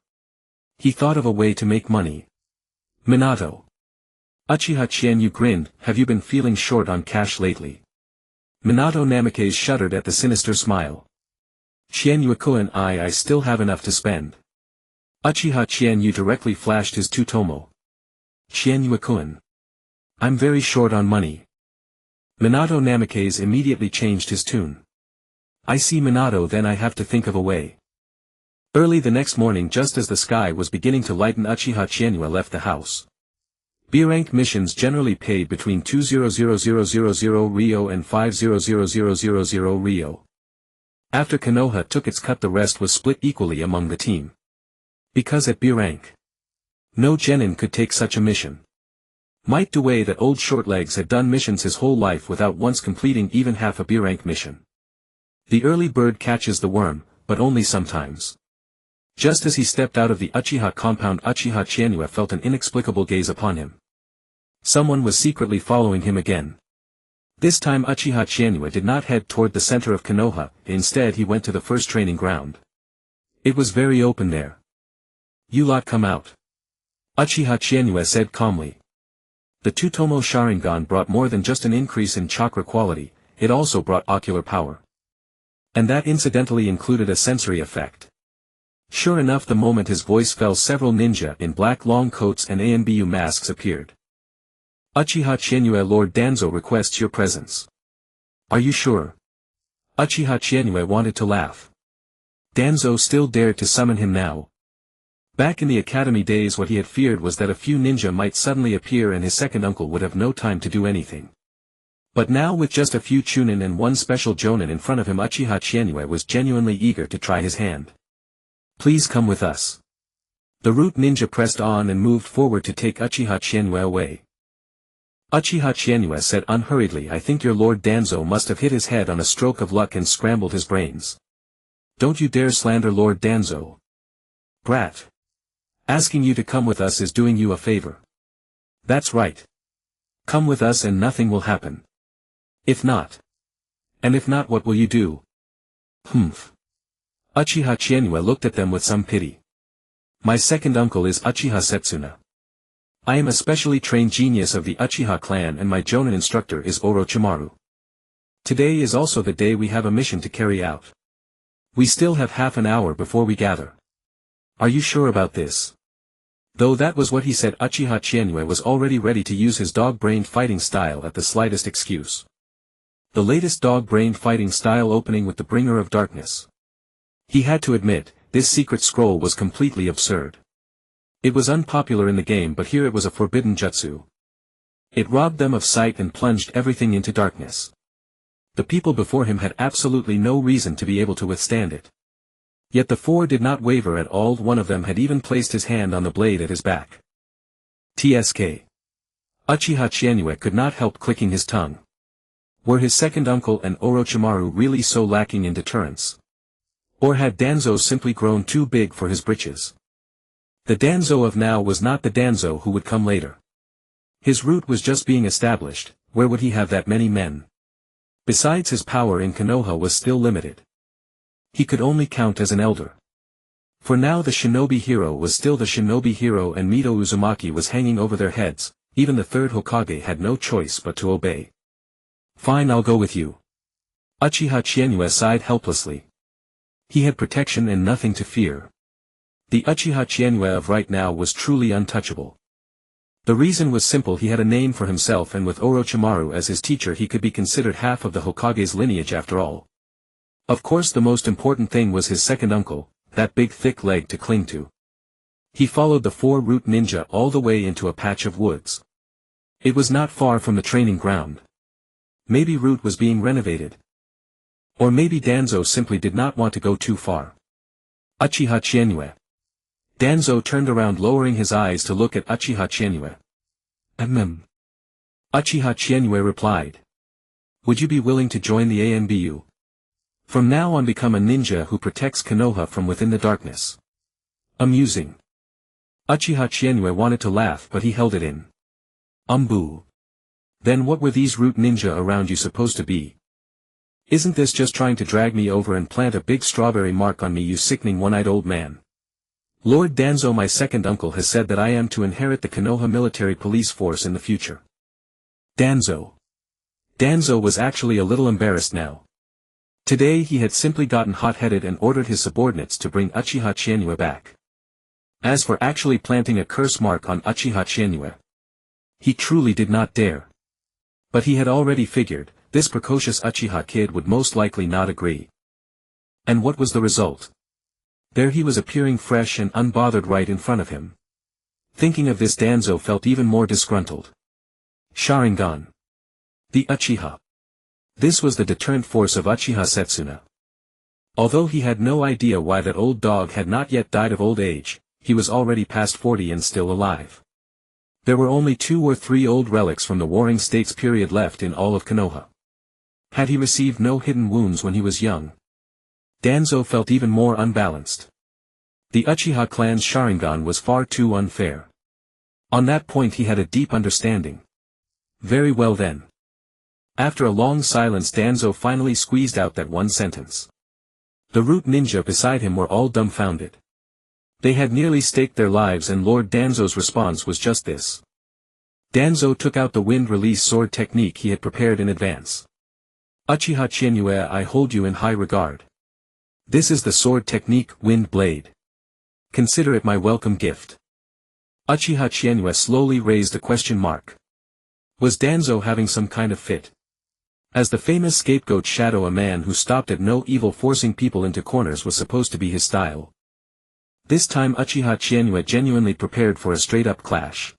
He thought of a way to make money. Minato. Uchiha Chienyu grinned. Have you been feeling short on cash lately? Minato Namikaze shuddered at the sinister smile. Chienyu-kun, I still have enough to spend. Uchiha Chienyu directly flashed his 2 Tomo. Chienyu-kun. I'm very short on money. Minato Namikaze immediately changed his tune. I see, Minato, then I have to think of a way. Early the next morning, just as the sky was beginning to lighten, Uchiha Chienyu left the house. B-rank missions generally paid between 200,000 Ryo and 500,000 Ryo. After Konoha took its cut, the rest was split equally among the team. Because at B-rank, no genin could take such a mission. Might the way that old Shortlegs had done missions his whole life without once completing even half a B-rank mission. The early bird catches the worm, but only sometimes. Just as he stepped out of the Uchiha compound, Uchiha Chienue felt an inexplicable gaze upon him. Someone was secretly following him again. This time Uchiha Chienue did not head toward the center of Konoha, instead he went to the first training ground. It was very open there. "You lot come out," Uchiha Chienue said calmly. The Tutomo Sharingan brought more than just an increase in chakra quality, it also brought ocular power. And that incidentally included a sensory effect. Sure enough, the moment his voice fell, several ninja in black long coats and ANBU masks appeared. "Uchiha Chienue, Lord Danzo requests your presence." "Are you sure?" Uchiha Chienue wanted to laugh. Danzo still dared to summon him now. Back in the academy days, what he had feared was that a few ninja might suddenly appear and his second uncle would have no time to do anything. But now, with just a few chunin and one special jonin in front of him, Uchiha Chienue was genuinely eager to try his hand. "Please come with us." The root ninja pressed on and moved forward to take Uchiha Chienue away. Uchiha Chienue said unhurriedly, "I think your Lord Danzo must have hit his head on a stroke of luck and scrambled his brains. Don't you dare slander Lord Danzo. Brat. Asking you to come with us is doing you a favor. That's right. Come with us and nothing will happen. If not. And if not, what will you do?" "Humph." Uchiha Chienue looked at them with some pity. "My second uncle is Uchiha Setsuna. I am a specially trained genius of the Uchiha clan and my jonin instructor is Orochimaru. Today is also the day we have a mission to carry out. We still have half an hour before we gather. Are you sure about this?" Though that was what he said, Uchiha Chienue was already ready to use his dog-brained fighting style at the slightest excuse. The latest dog-brained fighting style, opening with the Bringer of Darkness. He had to admit, this secret scroll was completely absurd. It was unpopular in the game, but here it was a forbidden jutsu. It robbed them of sight and plunged everything into darkness. The people before him had absolutely no reason to be able to withstand it. Yet the four did not waver at all. One of them had even placed his hand on the blade at his back. TSK. Uchiha Chienue could not help clicking his tongue. Were his second uncle and Orochimaru really so lacking in deterrence? Or had Danzo simply grown too big for his britches? The Danzo of now was not the Danzo who would come later. His root was just being established, where would he have that many men? Besides, his power in Konoha was still limited. He could only count as an elder. For now the shinobi hero was still the shinobi hero and Mito Uzumaki was hanging over their heads. Even the third Hokage had no choice but to obey. "Fine, I'll go with you." Uchiha Chienue sighed helplessly. He had protection and nothing to fear. The Uchiha Chienue of right now was truly untouchable. The reason was simple: he had a name for himself, and with Orochimaru as his teacher he could be considered half of the Hokage's lineage after all. Of course, the most important thing was his second uncle, that big thick leg to cling to. He followed the four root ninja all the way into a patch of woods. It was not far from the training ground. Maybe Root was being renovated. Or maybe Danzo simply did not want to go too far. Uchiha Chienue. Danzo turned around, lowering his eyes to look at Uchiha Chienue. Uchiha Chienue replied. "Would you be willing to join the ANBU? From now on become a ninja who protects Konoha from within the darkness." Amusing. Uchiha Chienue wanted to laugh, but he held it in. Boo. Then what were these root ninja around you supposed to be? Isn't this just trying to drag me over and plant a big strawberry mark on me, you sickening one-eyed old man? Lord Danzo, my second uncle, has said that I am to inherit the Konoha Military Police force in the future. Danzo. Danzo was actually a little embarrassed now. Today he had simply gotten hot-headed and ordered his subordinates to bring Uchiha Chienue back. As for actually planting a curse mark on Uchiha Chienue, he truly did not dare. But he had already figured, this precocious Uchiha kid would most likely not agree. And what was the result? There he was, appearing fresh and unbothered right in front of him. Thinking of this, Danzo felt even more disgruntled. Sharingan. The Uchiha. This was the deterrent force of Uchiha Setsuna. Although he had no idea why that old dog had not yet died of old age, he was already past 40 and still alive. There were only 2 or 3 old relics from the Warring States period left in all of Konoha. Had he received no hidden wounds when he was young? Danzo felt even more unbalanced. The Uchiha clan's Sharingan was far too unfair. On that point he had a deep understanding. Very well then. After a long silence Danzo finally squeezed out that one sentence. The root ninja beside him were all dumbfounded. They had nearly staked their lives and Lord Danzo's response was just this. Danzo took out the wind-release sword technique he had prepared in advance. Uchiha Chinyue, I hold you in high regard. This is the sword technique, Wind Blade. Consider it my welcome gift. Uchiha Chinyue slowly raised a question mark. Was Danzo having some kind of fit? As the famous scapegoat shadow, a man who stopped at no evil, forcing people into corners was supposed to be his style. This time Uchiha Chinyue genuinely prepared for a straight-up clash.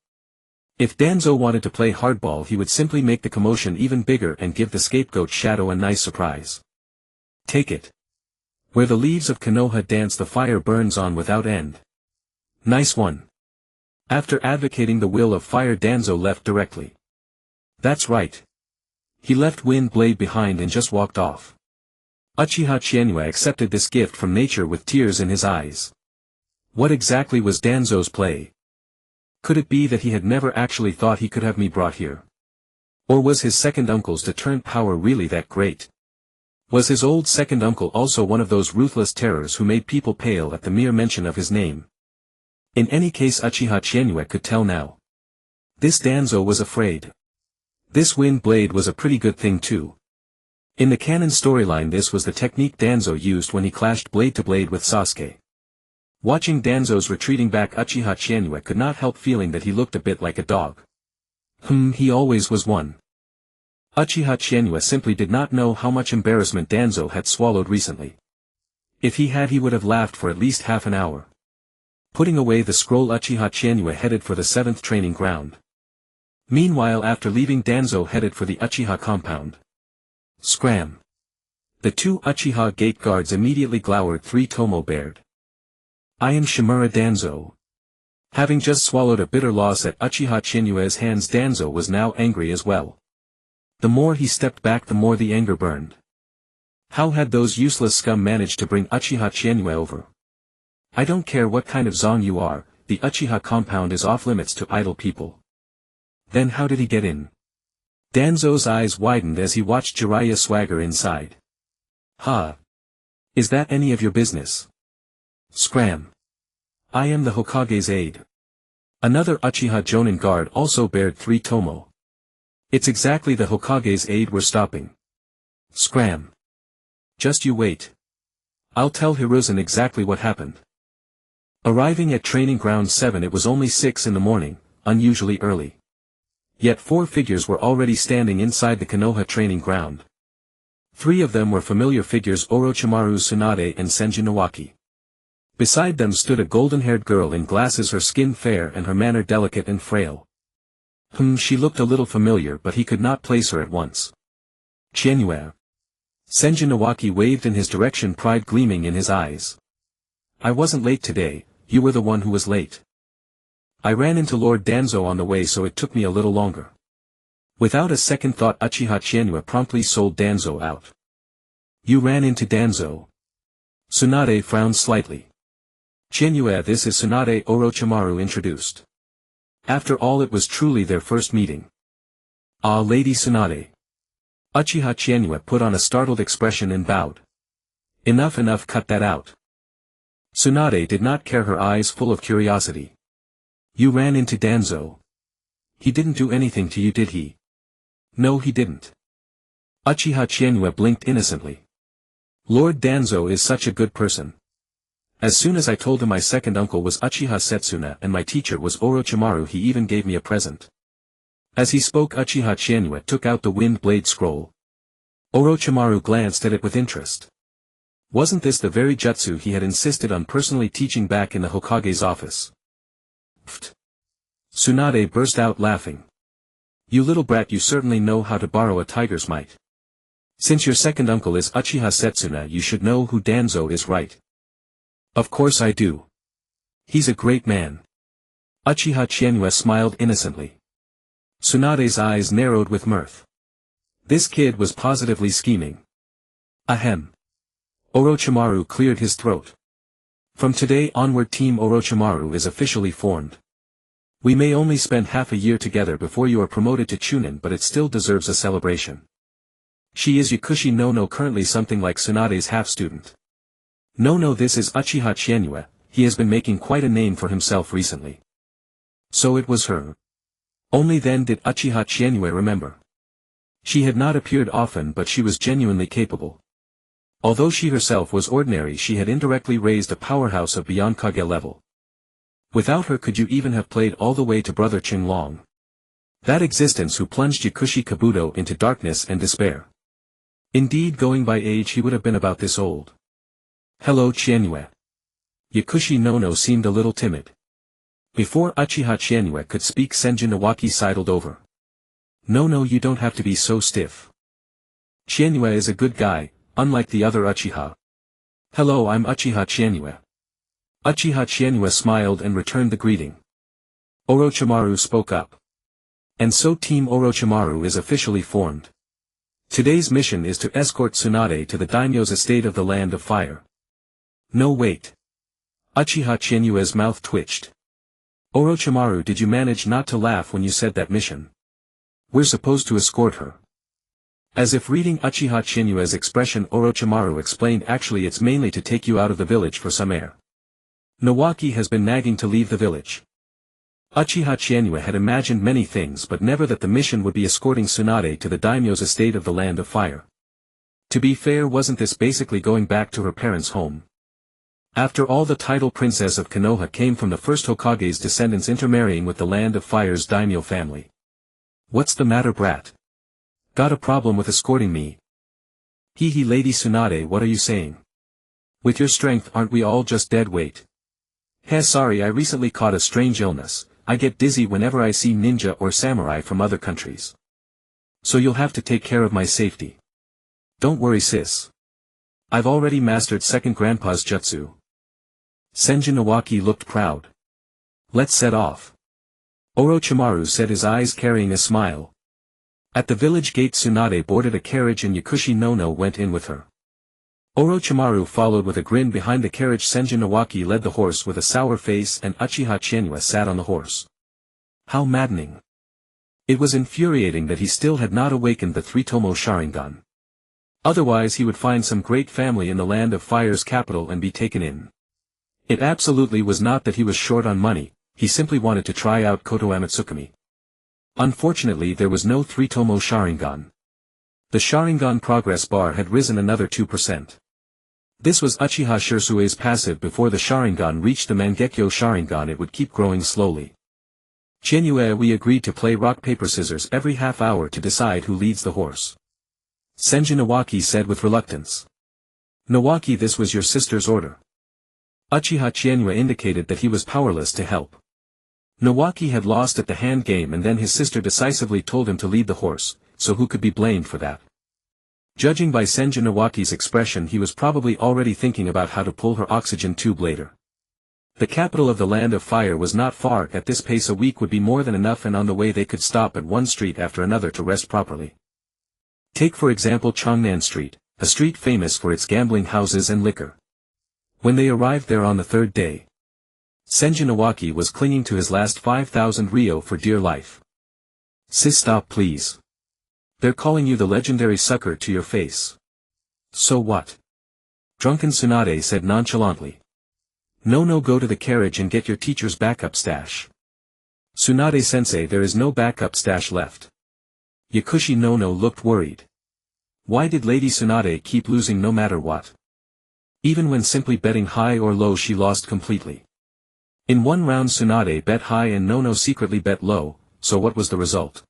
If Danzo wanted to play hardball he would simply make the commotion even bigger and give the scapegoat shadow a nice surprise. Take it. Where the leaves of Konoha dance the fire burns on without end. Nice one. After advocating the will of fire Danzo left directly. That's right. He left Wind Blade behind and just walked off. Uchiha Chinyue accepted this gift from nature with tears in his eyes. What exactly was Danzo's play? Could it be that he had never actually thought he could have me brought here? Or was his second uncle's deterrent power really that great? Was his old second uncle also one of those ruthless terrors who made people pale at the mere mention of his name? In any case Uchiha Chinyue could tell now. This Danzo was afraid. This Wind Blade was a pretty good thing too. In the canon storyline this was the technique Danzo used when he clashed blade to blade with Sasuke. Watching Danzo's retreating back Uchiha Chinyue could not help feeling that he looked a bit like a dog. He always was one. Uchiha Chinyue simply did not know how much embarrassment Danzo had swallowed recently. If he had he would have laughed for at least half an hour. Putting away the scroll Uchiha Chinyue headed for the 7th training ground. Meanwhile after leaving Danzo headed for the Uchiha compound. Scram. The two Uchiha gate guards immediately glowered. 3 Tomo bared. I am Shimura Danzo. Having just swallowed a bitter loss at Uchiha Chinyue's hands Danzo was now angry as well. The more he stepped back the more the anger burned. How had those useless scum managed to bring Uchiha Chinyue over? I don't care what kind of Zong you are, the Uchiha compound is off limits to idle people. Then how did he get in? Danzo's eyes widened as he watched Jiraiya swagger inside. Ha! Is that any of your business? Scram. I am the Hokage's aide. Another Uchiha Jonin guard also bared 3 Tomo. It's exactly the Hokage's aide we're stopping. Scram. Just you wait. I'll tell Hiruzen exactly what happened. Arriving at training ground 7 it was only 6 in the morning, unusually early. Yet 4 figures were already standing inside the Konoha training ground. 3 of them were familiar figures, Orochimaru Tsunade and Senju Nawaki. Beside them stood a golden-haired girl in glasses, her skin fair and her manner delicate and frail. She looked a little familiar but he could not place her at once. Chinyue. Senju Nawaki waved in his direction, pride gleaming in his eyes. I wasn't late today, you were the one who was late. I ran into Lord Danzo on the way so it took me a little longer. Without a second thought Uchiha Chinyue promptly sold Danzo out. You ran into Danzo? Tsunade frowned slightly. Chinyue, this is Tsunade, Orochimaru introduced. After all it was truly their first meeting. Ah, Lady Tsunade. Uchiha Chinyue put on a startled expression and bowed. Enough, cut that out. Tsunade did not care, her eyes full of curiosity. You ran into Danzo. He didn't do anything to you, did he? No, he didn't. Uchiha Chinyue blinked innocently. Lord Danzo is such a good person. As soon as I told him my second uncle was Uchiha Setsuna and my teacher was Orochimaru, he even gave me a present. As he spoke Uchiha Chinyue took out the Wind Blade scroll. Orochimaru glanced at it with interest. Wasn't this the very jutsu he had insisted on personally teaching back in the Hokage's office? Pfft. Tsunade burst out laughing. You little brat, you certainly know how to borrow a tiger's might. Since your second uncle is Uchiha Setsuna you should know who Danzo is, right? Of course I do. He's a great man. Uchiha Chinyue smiled innocently. Tsunade's eyes narrowed with mirth. This kid was positively scheming. Ahem. Orochimaru cleared his throat. From today onward Team Orochimaru is officially formed. We may only spend half a year together before you are promoted to Chunin, but it still deserves a celebration. She is Yakushi no currently something like Tsunade's half-student. No this is Uchiha Chizuki, he has been making quite a name for himself recently. So it was her. Only then did Uchiha Chizuki remember. She had not appeared often but she was genuinely capable. Although she herself was ordinary, she had indirectly raised a powerhouse of beyond Kage level. Without her could you even have played all the way to Brother Qinglong? That existence who plunged Yakushi Kabuto into darkness and despair. Indeed, going by age he would have been about this old. Hello Chizuki. Yakushi no seemed a little timid. Before Uchiha Chizuki could speak, Senjin Iwaki sidled over. No you don't have to be so stiff. Chizuki is a good guy, unlike the other Uchiha. Hello, I'm Uchiha Chizuki. Uchiha Chizuki smiled and returned the greeting. Orochimaru spoke up. And so Team Orochimaru is officially formed. Today's mission is to escort Tsunade to the daimyo's estate of the Land of Fire. No wait. Uchiha Chizuki's mouth twitched. Orochimaru, did you manage not to laugh when you said that mission? We're supposed to escort her. As if reading Uchiha Chizuki's expression, Orochimaru explained, actually it's mainly to take you out of the village for some air. Nawaki has been nagging to leave the village. Uchiha Chizuki had imagined many things but never that the mission would be escorting Tsunade to the daimyo's estate of the Land of Fire. To be fair, wasn't this basically going back to her parents' home? After all, the title princess of Konoha came from the first Hokage's descendants intermarrying with the Land of Fire's daimyo family. What's the matter, brat? Got a problem with escorting me? Hee Lady Tsunade, what are you saying? With your strength aren't we all just dead weight? Heh, sorry, I recently caught a strange illness. I get dizzy whenever I see ninja or samurai from other countries. So you'll have to take care of my safety. Don't worry sis. I've already mastered second grandpa's jutsu. Senjin Iwaki looked proud. Let's set off. Orochimaru said, his eyes carrying a smile. At the village gate Tsunade boarded a carriage and Yakushi no went in with her. Orochimaru followed with a grin behind the carriage. Senjin Iwaki led the horse with a sour face and Uchiha Chizuki sat on the horse. How maddening. It was infuriating that he still had not awakened the three-tomo Sharingan. Otherwise he would find some great family in the Land of Fire's capital and be taken in. It absolutely was not that he was short on money, he simply wanted to try out Koto Amatsukami. Unfortunately there was no three-tomo Sharingan. The Sharingan progress bar had risen another 2%. This was Uchiha Shirsue's passive. Before the Sharingan reached the Mangekyo Sharingan it would keep growing slowly. Chizuki, we agreed to play rock paper scissors every half hour to decide who leads the horse. Senjin Iwaki said with reluctance. Nawaki, this was your sister's order. Uchiha Chizuki indicated that he was powerless to help. Nawaki had lost at the hand game and then his sister decisively told him to lead the horse, so who could be blamed for that? Judging by Senjin Iwaki's expression, he was probably already thinking about how to pull her oxygen tube later. The capital of the Land of Fire was not far. At this pace a week would be more than enough, and on the way they could stop at one street after another to rest properly. Take for example Chongnan Street, a street famous for its gambling houses and liquor. When they arrived there on the third day, Senjin Iwaki was clinging to his last 5,000 ryo for dear life. Sis, stop please. They're calling you the legendary sucker to your face. So what? Drunken Tsunade said nonchalantly. No, go to the carriage and get your teacher's backup stash. Tsunade-sensei, there is no backup stash left. Yakushi no looked worried. Why did Lady Tsunade keep losing no matter what? Even when simply betting high or low she lost completely. In one round Tsunade bet high and no secretly bet low, so what was the result?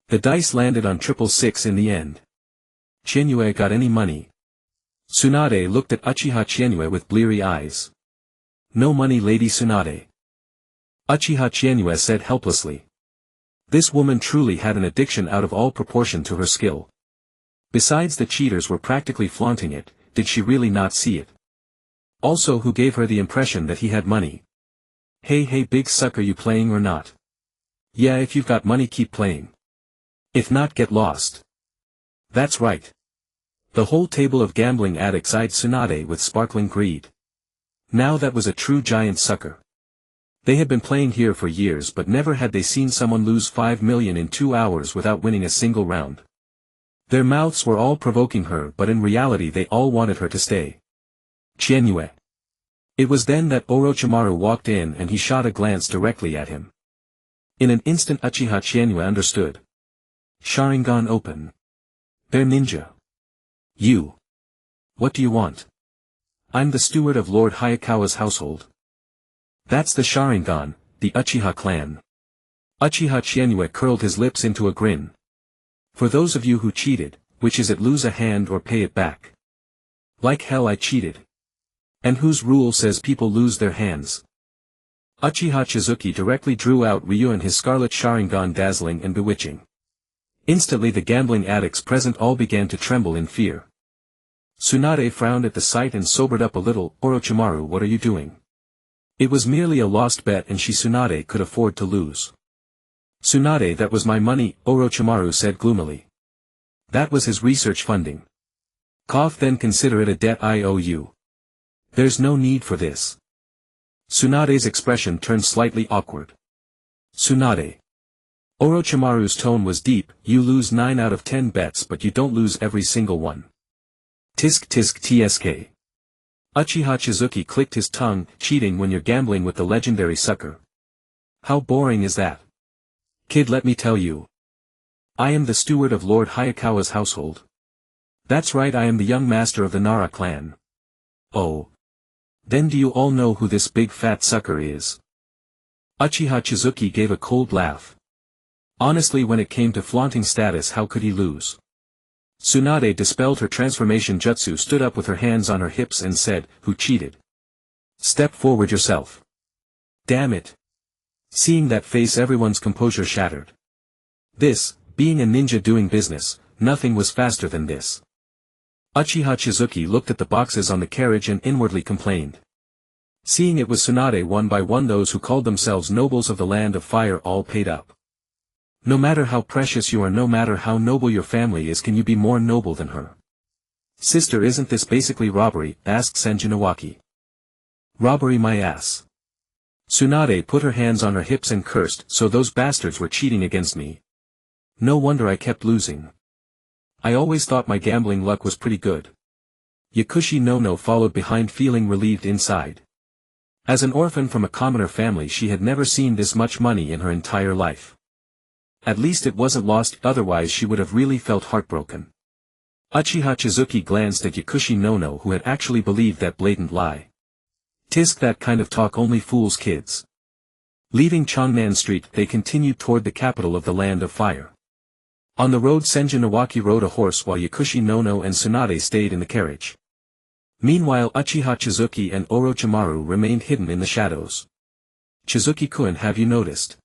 The dice landed on 666 in the end. Chizuki, got any money? Tsunade looked at Uchiha Chizuki with bleary eyes. No money, Lady Tsunade. Uchiha Chizuki said helplessly. This woman truly had an addiction out of all proportion to her skill. Besides, the cheaters were practically flaunting it. Did she really not see it? Also, who gave her the impression that he had money? Hey big sucker, you playing or not? Yeah, if you've got money keep playing. If not, get lost. That's right. The whole table of gambling addicts eyed Tsunade with sparkling greed. Now that was a true giant sucker. They had been playing here for years but never had they seen someone lose 5 million in 2 hours without winning a single round. Their mouths were all provoking her but in reality they all wanted her to stay. Chienue. It was then that Orochimaru walked in and he shot a glance directly at him. In an instant Uchiha Chienue understood. Sharingan open. Bear ninja. You. What do you want? I'm the steward of Lord Hayakawa's household. That's the Sharingan, the Uchiha clan. Uchiha Chienue curled his lips into a grin. For those of you who cheated, which is it, lose a hand or pay it back? Like hell I cheated. And whose rule says people lose their hands? Uchiha Chizuki directly drew out Ryuan, his scarlet Sharingan dazzling and bewitching. Instantly the gambling addicts present all began to tremble in fear. Tsunade frowned at the sight and sobered up a little. Orochimaru, what are you doing? It was merely a lost bet and Tsunade could afford to lose. Tsunade, that was my money, Orochimaru said gloomily. That was his research funding. Then consider it a debt I owe you. There's no need for this. Tsunade's expression turned slightly awkward. Tsunade. Orochimaru's tone was deep, you lose 9 out of 10 bets but you don't lose every single one. Tisk tisk tsk. Uchiha Chizuki clicked his tongue, cheating when you're gambling with the legendary sucker. How boring is that? Kid, let me tell you. I am the steward of Lord Hayakawa's household. That's right, I am the young master of the Nara clan. Oh. Then do you all know who this big fat sucker is? Uchiha Chizuki gave a cold laugh. Honestly, when it came to flaunting status, how could he lose? Tsunade dispelled her transformation jutsu, stood up with her hands on her hips and said, who cheated? Step forward yourself. Damn it. Seeing that face, everyone's composure shattered. This, being a ninja doing business, nothing was faster than this. Uchiha Chizuki looked at the boxes on the carriage and inwardly complained. Seeing it was Tsunade, one by one those who called themselves nobles of the land of fire all paid up. No matter how precious you are, no matter how noble your family is, can you be more noble than her? Sister, isn't this basically robbery? Asked Senju Nawaki. Robbery my ass. Tsunade put her hands on her hips and cursed, so those bastards were cheating against me. No wonder I kept losing. I always thought my gambling luck was pretty good. Yakushi no followed behind, feeling relieved inside. As an orphan from a commoner family, she had never seen this much money in her entire life. At least it wasn't lost, otherwise she would have really felt heartbroken. Uchiha Chizuki glanced at Yakushi no who had actually believed that blatant lie. Tisk, that kind of talk only fools kids. Leaving Changnan Street, they continued toward the capital of the Land of Fire. On the road, Senju Nawaki rode a horse while Yakushi no and Tsunade stayed in the carriage. Meanwhile, Uchiha Chizuki and Orochimaru remained hidden in the shadows. Chizuki-kun, have you noticed?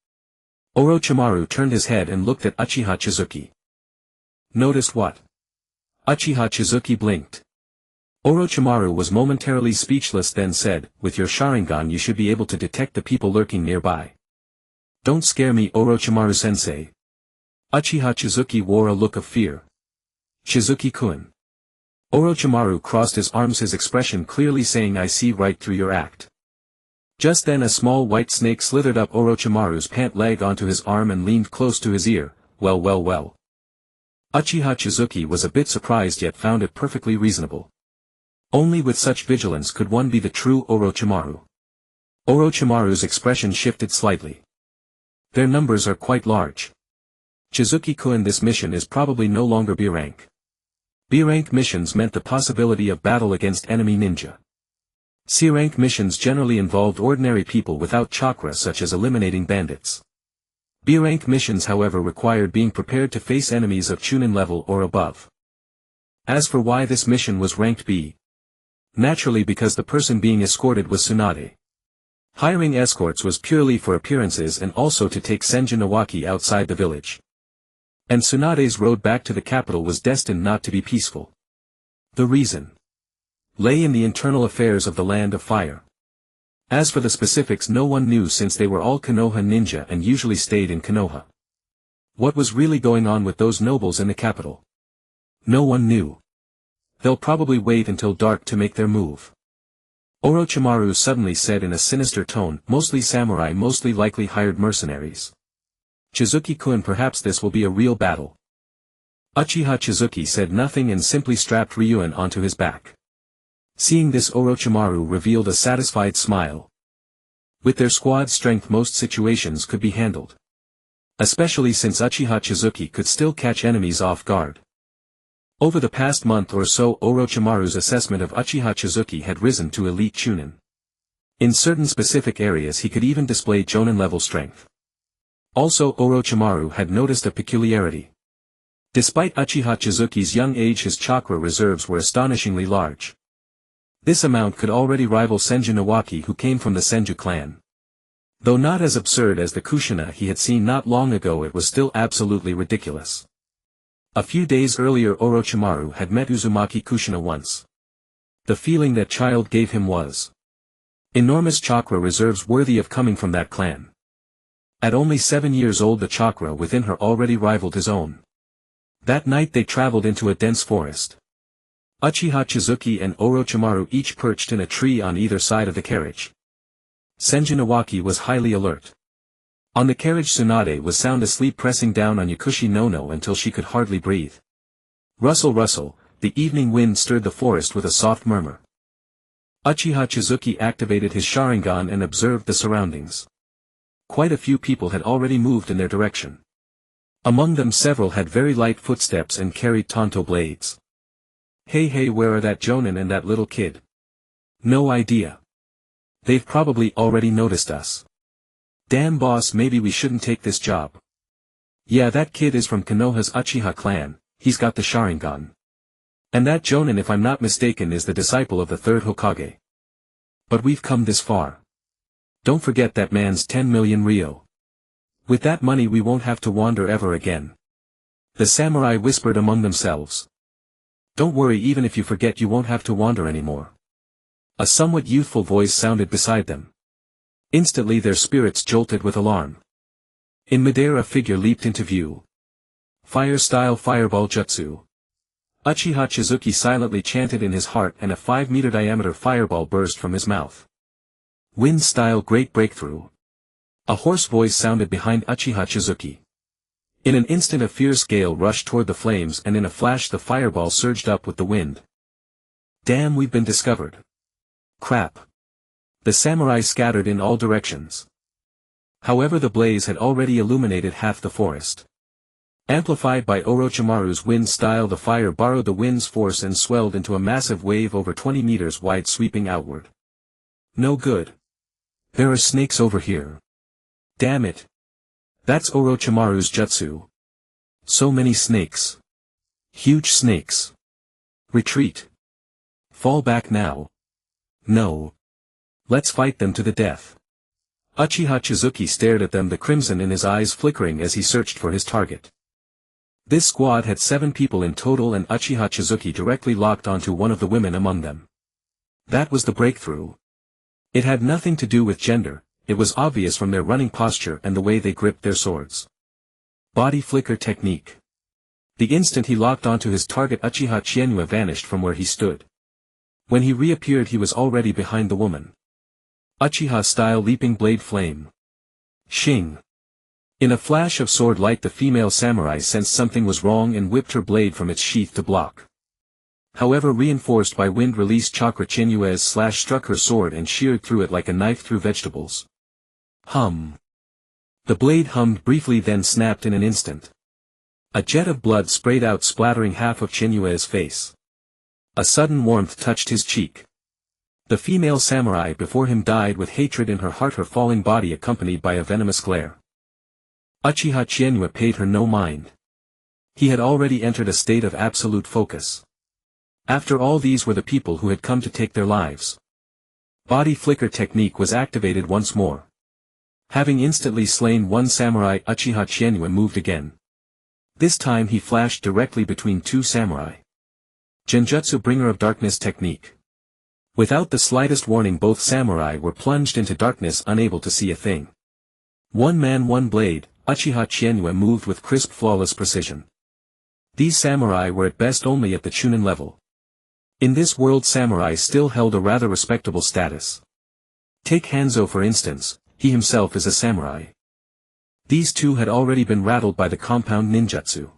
Orochimaru turned his head and looked at Uchiha Chizuki. Noticed what? Uchiha Chizuki blinked. Orochimaru was momentarily speechless, then said, with your Sharingan you should be able to detect the people lurking nearby. Don't scare me, Orochimaru-sensei. Uchiha Chizuki wore a look of fear. Chizuki-kun. Orochimaru crossed his arms, his expression clearly saying, I see right through your act. Just then a small white snake slithered up Orochimaru's pant leg onto his arm and leaned close to his ear. Well. Uchiha Chizuki was a bit surprised yet found it perfectly reasonable. Only with such vigilance could one be the true Orochimaru. Orochimaru's expression shifted slightly. Their numbers are quite large. Chizuki-kun, this mission is probably no longer B-rank. B-rank missions meant the possibility of battle against enemy ninja. C-rank missions generally involved ordinary people without chakra, such as eliminating bandits. B-rank missions however required being prepared to face enemies of Chunin level or above. As for why this mission was ranked B, naturally because the person being escorted was Tsunade. Hiring escorts was purely for appearances and also to take Senju Nawaki outside the village. And Tsunade's road back to the capital was destined not to be peaceful. The reason lay in the internal affairs of the Land of Fire. As for the specifics, no one knew, since they were all Konoha ninja and usually stayed in Konoha. What was really going on with those nobles in the capital? No one knew. They'll probably wait until dark to make their move. Orochimaru suddenly said in a sinister tone, mostly samurai, mostly likely hired mercenaries. Chizuki-kun, perhaps this will be a real battle. Uchiha Chizuki said nothing and simply strapped Ryuan onto his back. Seeing this, Orochimaru revealed a satisfied smile. With their squad strength, most situations could be handled. Especially since Uchiha Chizuki could still catch enemies off guard. Over the past month or so, Orochimaru's assessment of Uchiha Chizuki had risen to elite chunin. In certain specific areas he could even display jonin-level strength. Also, Orochimaru had noticed a peculiarity. Despite Uchiha Chizuki's young age, his chakra reserves were astonishingly large. This amount could already rival Senju Nawaki, who came from the Senju clan. Though not as absurd as the Kushina he had seen not long ago, it was still absolutely ridiculous. A few days earlier Orochimaru had met Uzumaki Kushina once. The feeling that child gave him was enormous chakra reserves worthy of coming from that clan. At only 7 years old the chakra within her already rivaled his own. That night they traveled into a dense forest. Uchiha Chizuki and Orochimaru each perched in a tree on either side of the carriage. Senju Nawaki was highly alert. On the carriage Tsunade was sound asleep, pressing down on Yakushi no until she could hardly breathe. Rustle rustle, the evening wind stirred the forest with a soft murmur. Uchiha Chizuki activated his Sharingan and observed the surroundings. Quite a few people had already moved in their direction. Among them several had very light footsteps and carried tanto blades. Hey, where are that Jonin and that little kid? No idea. They've probably already noticed us. Damn boss, maybe we shouldn't take this job. Yeah, that kid is from Konoha's Uchiha clan, he's got the Sharingan. And that Jonin, if I'm not mistaken, is the disciple of the third Hokage. But we've come this far. Don't forget that man's 10 million ryo. With that money we won't have to wander ever again. The samurai whispered among themselves. Don't worry, even if you forget you won't have to wander anymore. A somewhat youthful voice sounded beside them. Instantly their spirits jolted with alarm. In midair a figure leaped into view. Fire-style fireball jutsu. Uchiha Chizuki silently chanted in his heart, and a 5-meter diameter fireball burst from his mouth. Wind-style great breakthrough. A hoarse voice sounded behind Uchiha Chizuki. In an instant a fierce gale rushed toward the flames, and in a flash the fireball surged up with the wind. Damn, we've been discovered. Crap. The samurai scattered in all directions. However, the blaze had already illuminated half the forest. Amplified by Orochimaru's wind style, the fire borrowed the wind's force and swelled into a massive wave over 20 meters wide, sweeping outward. No good. There are snakes over here. Damn it. That's Orochimaru's jutsu. So many snakes. Huge snakes. Retreat. Fall back now. No. Let's fight them to the death. Uchiha Chizuki stared at them, the crimson in his eyes flickering as he searched for his target. This squad had 7 people in total, and Uchiha Chizuki directly locked onto one of the women among them. That was the breakthrough. It had nothing to do with gender, it was obvious from their running posture and the way they gripped their swords. Body flicker technique. The instant he locked onto his target, Uchiha Chienua vanished from where he stood. When he reappeared he was already behind the woman. Uchiha-style leaping blade flame. Shing. In a flash of sword light the female samurai sensed something was wrong and whipped her blade from its sheath to block. However, reinforced by wind-released chakra, Chienua's slash struck her sword and sheared through it like a knife through vegetables. Hum. The blade hummed briefly, then snapped in an instant. A jet of blood sprayed out, splattering half of Chienua's face. A sudden warmth touched his cheek. The female samurai before him died with hatred in her heart, her falling body accompanied by a venomous glare. Uchiha Chienua paid her no mind. He had already entered a state of absolute focus. After all, these were the people who had come to take their lives. Body flicker technique was activated once more. Having instantly slain one samurai, Uchiha Chienua moved again. This time he flashed directly between 2 samurai. Genjutsu Bringer of Darkness technique. Without the slightest warning both samurai were plunged into darkness, unable to see a thing. One man, one blade, Uchiha Chienua moved with crisp, flawless precision. These samurai were at best only at the chunin level. In this world samurai still held a rather respectable status. Take Hanzo for instance, he himself is a samurai. These two had already been rattled by the compound ninjutsu.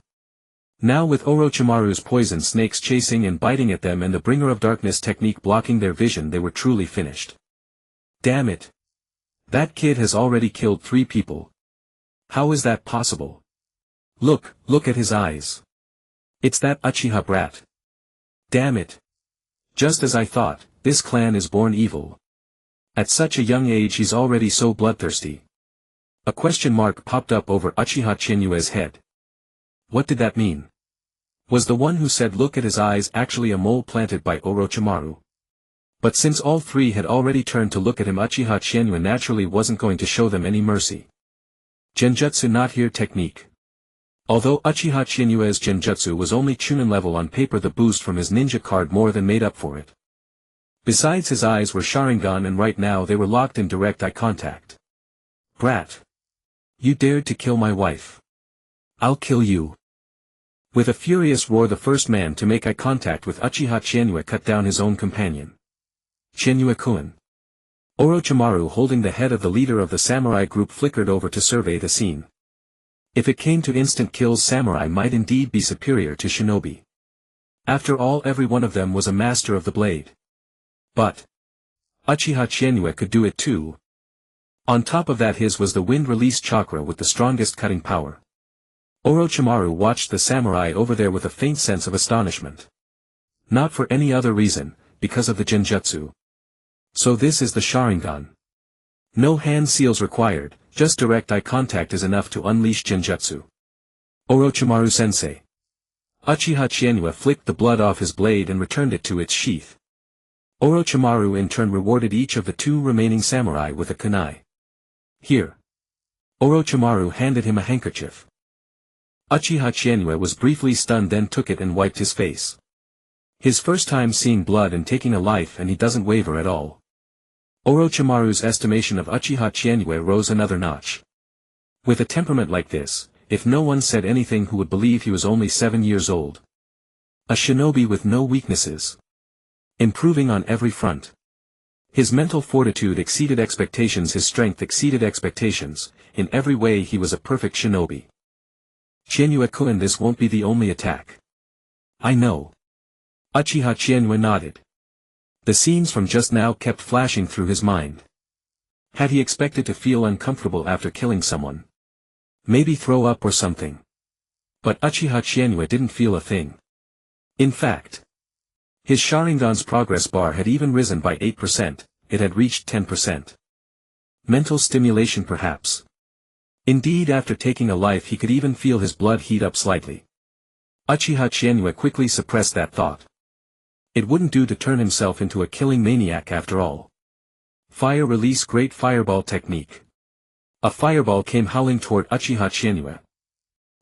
Now with Orochimaru's poison snakes chasing and biting at them and the Bringer of Darkness technique blocking their vision, they were truly finished. Damn it! That kid has already killed 3 people. How is that possible? Look at his eyes. It's that Uchiha brat. Damn it! Just as I thought, this clan is born evil. At such a young age he's already so bloodthirsty. A question mark popped up over Uchiha Chinyue's head. What did that mean? Was the one who said look at his eyes actually a mole planted by Orochimaru? But since all 3 had already turned to look at him, Uchiha Chinyue naturally wasn't going to show them any mercy. Genjutsu not here technique. Although Uchiha Chinyue's genjutsu was only Chunin level on paper, the boost from his ninja card more than made up for it. Besides, his eyes were Sharingan and right now they were locked in direct eye contact. Brat! You dared to kill my wife. I'll kill you. With a furious roar, the first man to make eye contact with Uchiha Chinyue cut down his own companion. Chinyue-kun. Orochimaru, holding the head of the leader of the samurai group, flickered over to survey the scene. If it came to instant kills, samurai might indeed be superior to shinobi. After all, every one of them was a master of the blade. But Uchiha Chinyue could do it too. On top of that, his was the wind release chakra with the strongest cutting power. Orochimaru watched the samurai over there with a faint sense of astonishment. Not for any other reason, because of the genjutsu. So this is the Sharingan. No hand seals required, just direct eye contact is enough to unleash genjutsu. Orochimaru-sensei. Uchiha Chinyue flicked the blood off his blade and returned it to its sheath. Orochimaru in turn rewarded each of the 2 remaining samurai with a kunai. Here. Orochimaru handed him a handkerchief. Uchiha Chinyue was briefly stunned, then took it and wiped his face. His first time seeing blood and taking a life, and he doesn't waver at all. Orochimaru's estimation of Uchiha Chinyue rose another notch. With a temperament like this, if no one said anything, who would believe he was only 7 years old? A shinobi with no weaknesses. Improving on every front. His mental fortitude exceeded expectations, his strength exceeded expectations, in every way he was a perfect shinobi. Chinyue-kun, this won't be the only attack. I know. Uchiha Chinyue nodded. The scenes from just now kept flashing through his mind. Had he expected to feel uncomfortable after killing someone? Maybe throw up or something. But Uchiha Chinyue didn't feel a thing. In fact, his Sharingan's progress bar had even risen by 8%, it had reached 10%. Mental stimulation perhaps. Indeed, after taking a life he could even feel his blood heat up slightly. Uchiha Chinyue quickly suppressed that thought. It wouldn't do to turn himself into a killing maniac after all. Fire release, great fireball technique. A fireball came howling toward Uchiha Chinyue.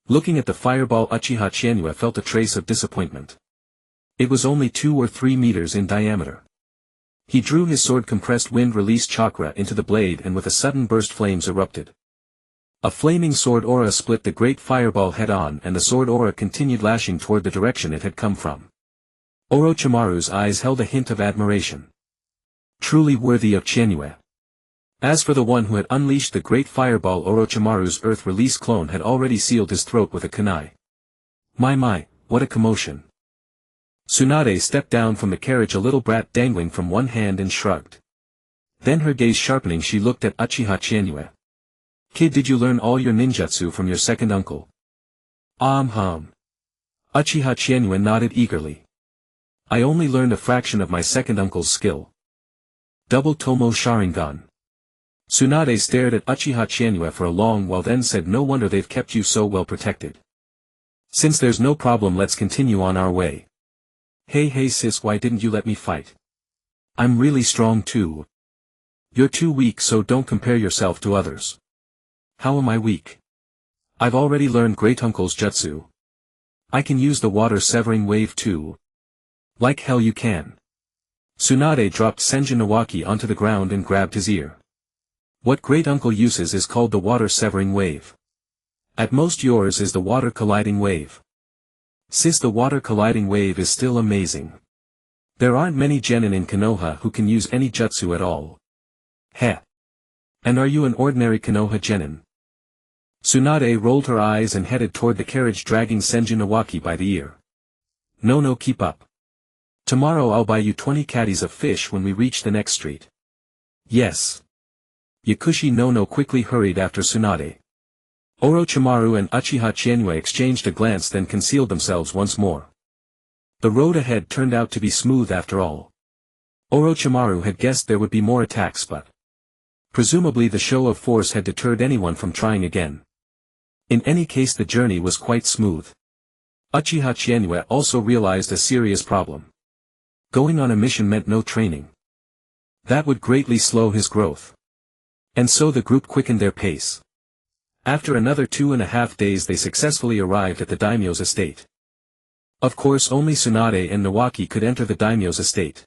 Looking at the fireball, Uchiha Chinyue felt a trace of disappointment. It was only 2 or 3 meters in diameter. He drew his sword, compressed wind release chakra into the blade, and with a sudden burst flames erupted. A flaming sword aura split the great fireball head on, and the sword aura continued lashing toward the direction it had come from. Orochimaru's eyes held a hint of admiration. Truly worthy of Chinyue. As for the one who had unleashed the great fireball, Orochimaru's earth release clone had already sealed his throat with a kunai. My, what a commotion. Tsunade stepped down from the carriage, a little brat dangling from one hand, and shrugged. Then, her gaze sharpening, she looked at Uchiha Chinyue. Kid, did you learn all your ninjutsu from your second uncle? Uchiha Chinyue nodded eagerly. I only learned a fraction of my second uncle's skill. Double Tomo Sharingan. Tsunade stared at Uchiha Chinyue for a long while, then said, no wonder they've kept you so well protected. Since there's no problem, let's continue on our way. Hey sis, why didn't you let me fight? I'm really strong too. You're too weak, so don't compare yourself to others. How am I weak? I've already learned great uncle's jutsu. I can use the water severing wave too. Like hell you can. Tsunade dropped Senjin Nawaki onto the ground and grabbed his ear. What great uncle uses is called the water severing wave. At most yours is the water colliding wave. Sis, the water colliding wave is still amazing. There aren't many genin in Konoha who can use any jutsu at all. Heh. And are you an ordinary Konoha genin? Tsunade rolled her eyes and headed toward the carriage dragging Senju Nawaki by the ear. No, keep up. Tomorrow I'll buy you 20 caddies of fish when we reach the next street. Yes. Yakushi no quickly hurried after Tsunade. Orochimaru and Uchiha Chizuki exchanged a glance, then concealed themselves once more. The road ahead turned out to be smooth after all. Orochimaru had guessed there would be more attacks, but presumably the show of force had deterred anyone from trying again. In any case, the journey was quite smooth. Uchiha Chizuki also realized a serious problem. Going on a mission meant no training. That would greatly slow his growth. And so the group quickened their pace. After another 2.5 days they successfully arrived at the daimyo's estate. Of course only Tsunade and Nawaki could enter the daimyo's estate.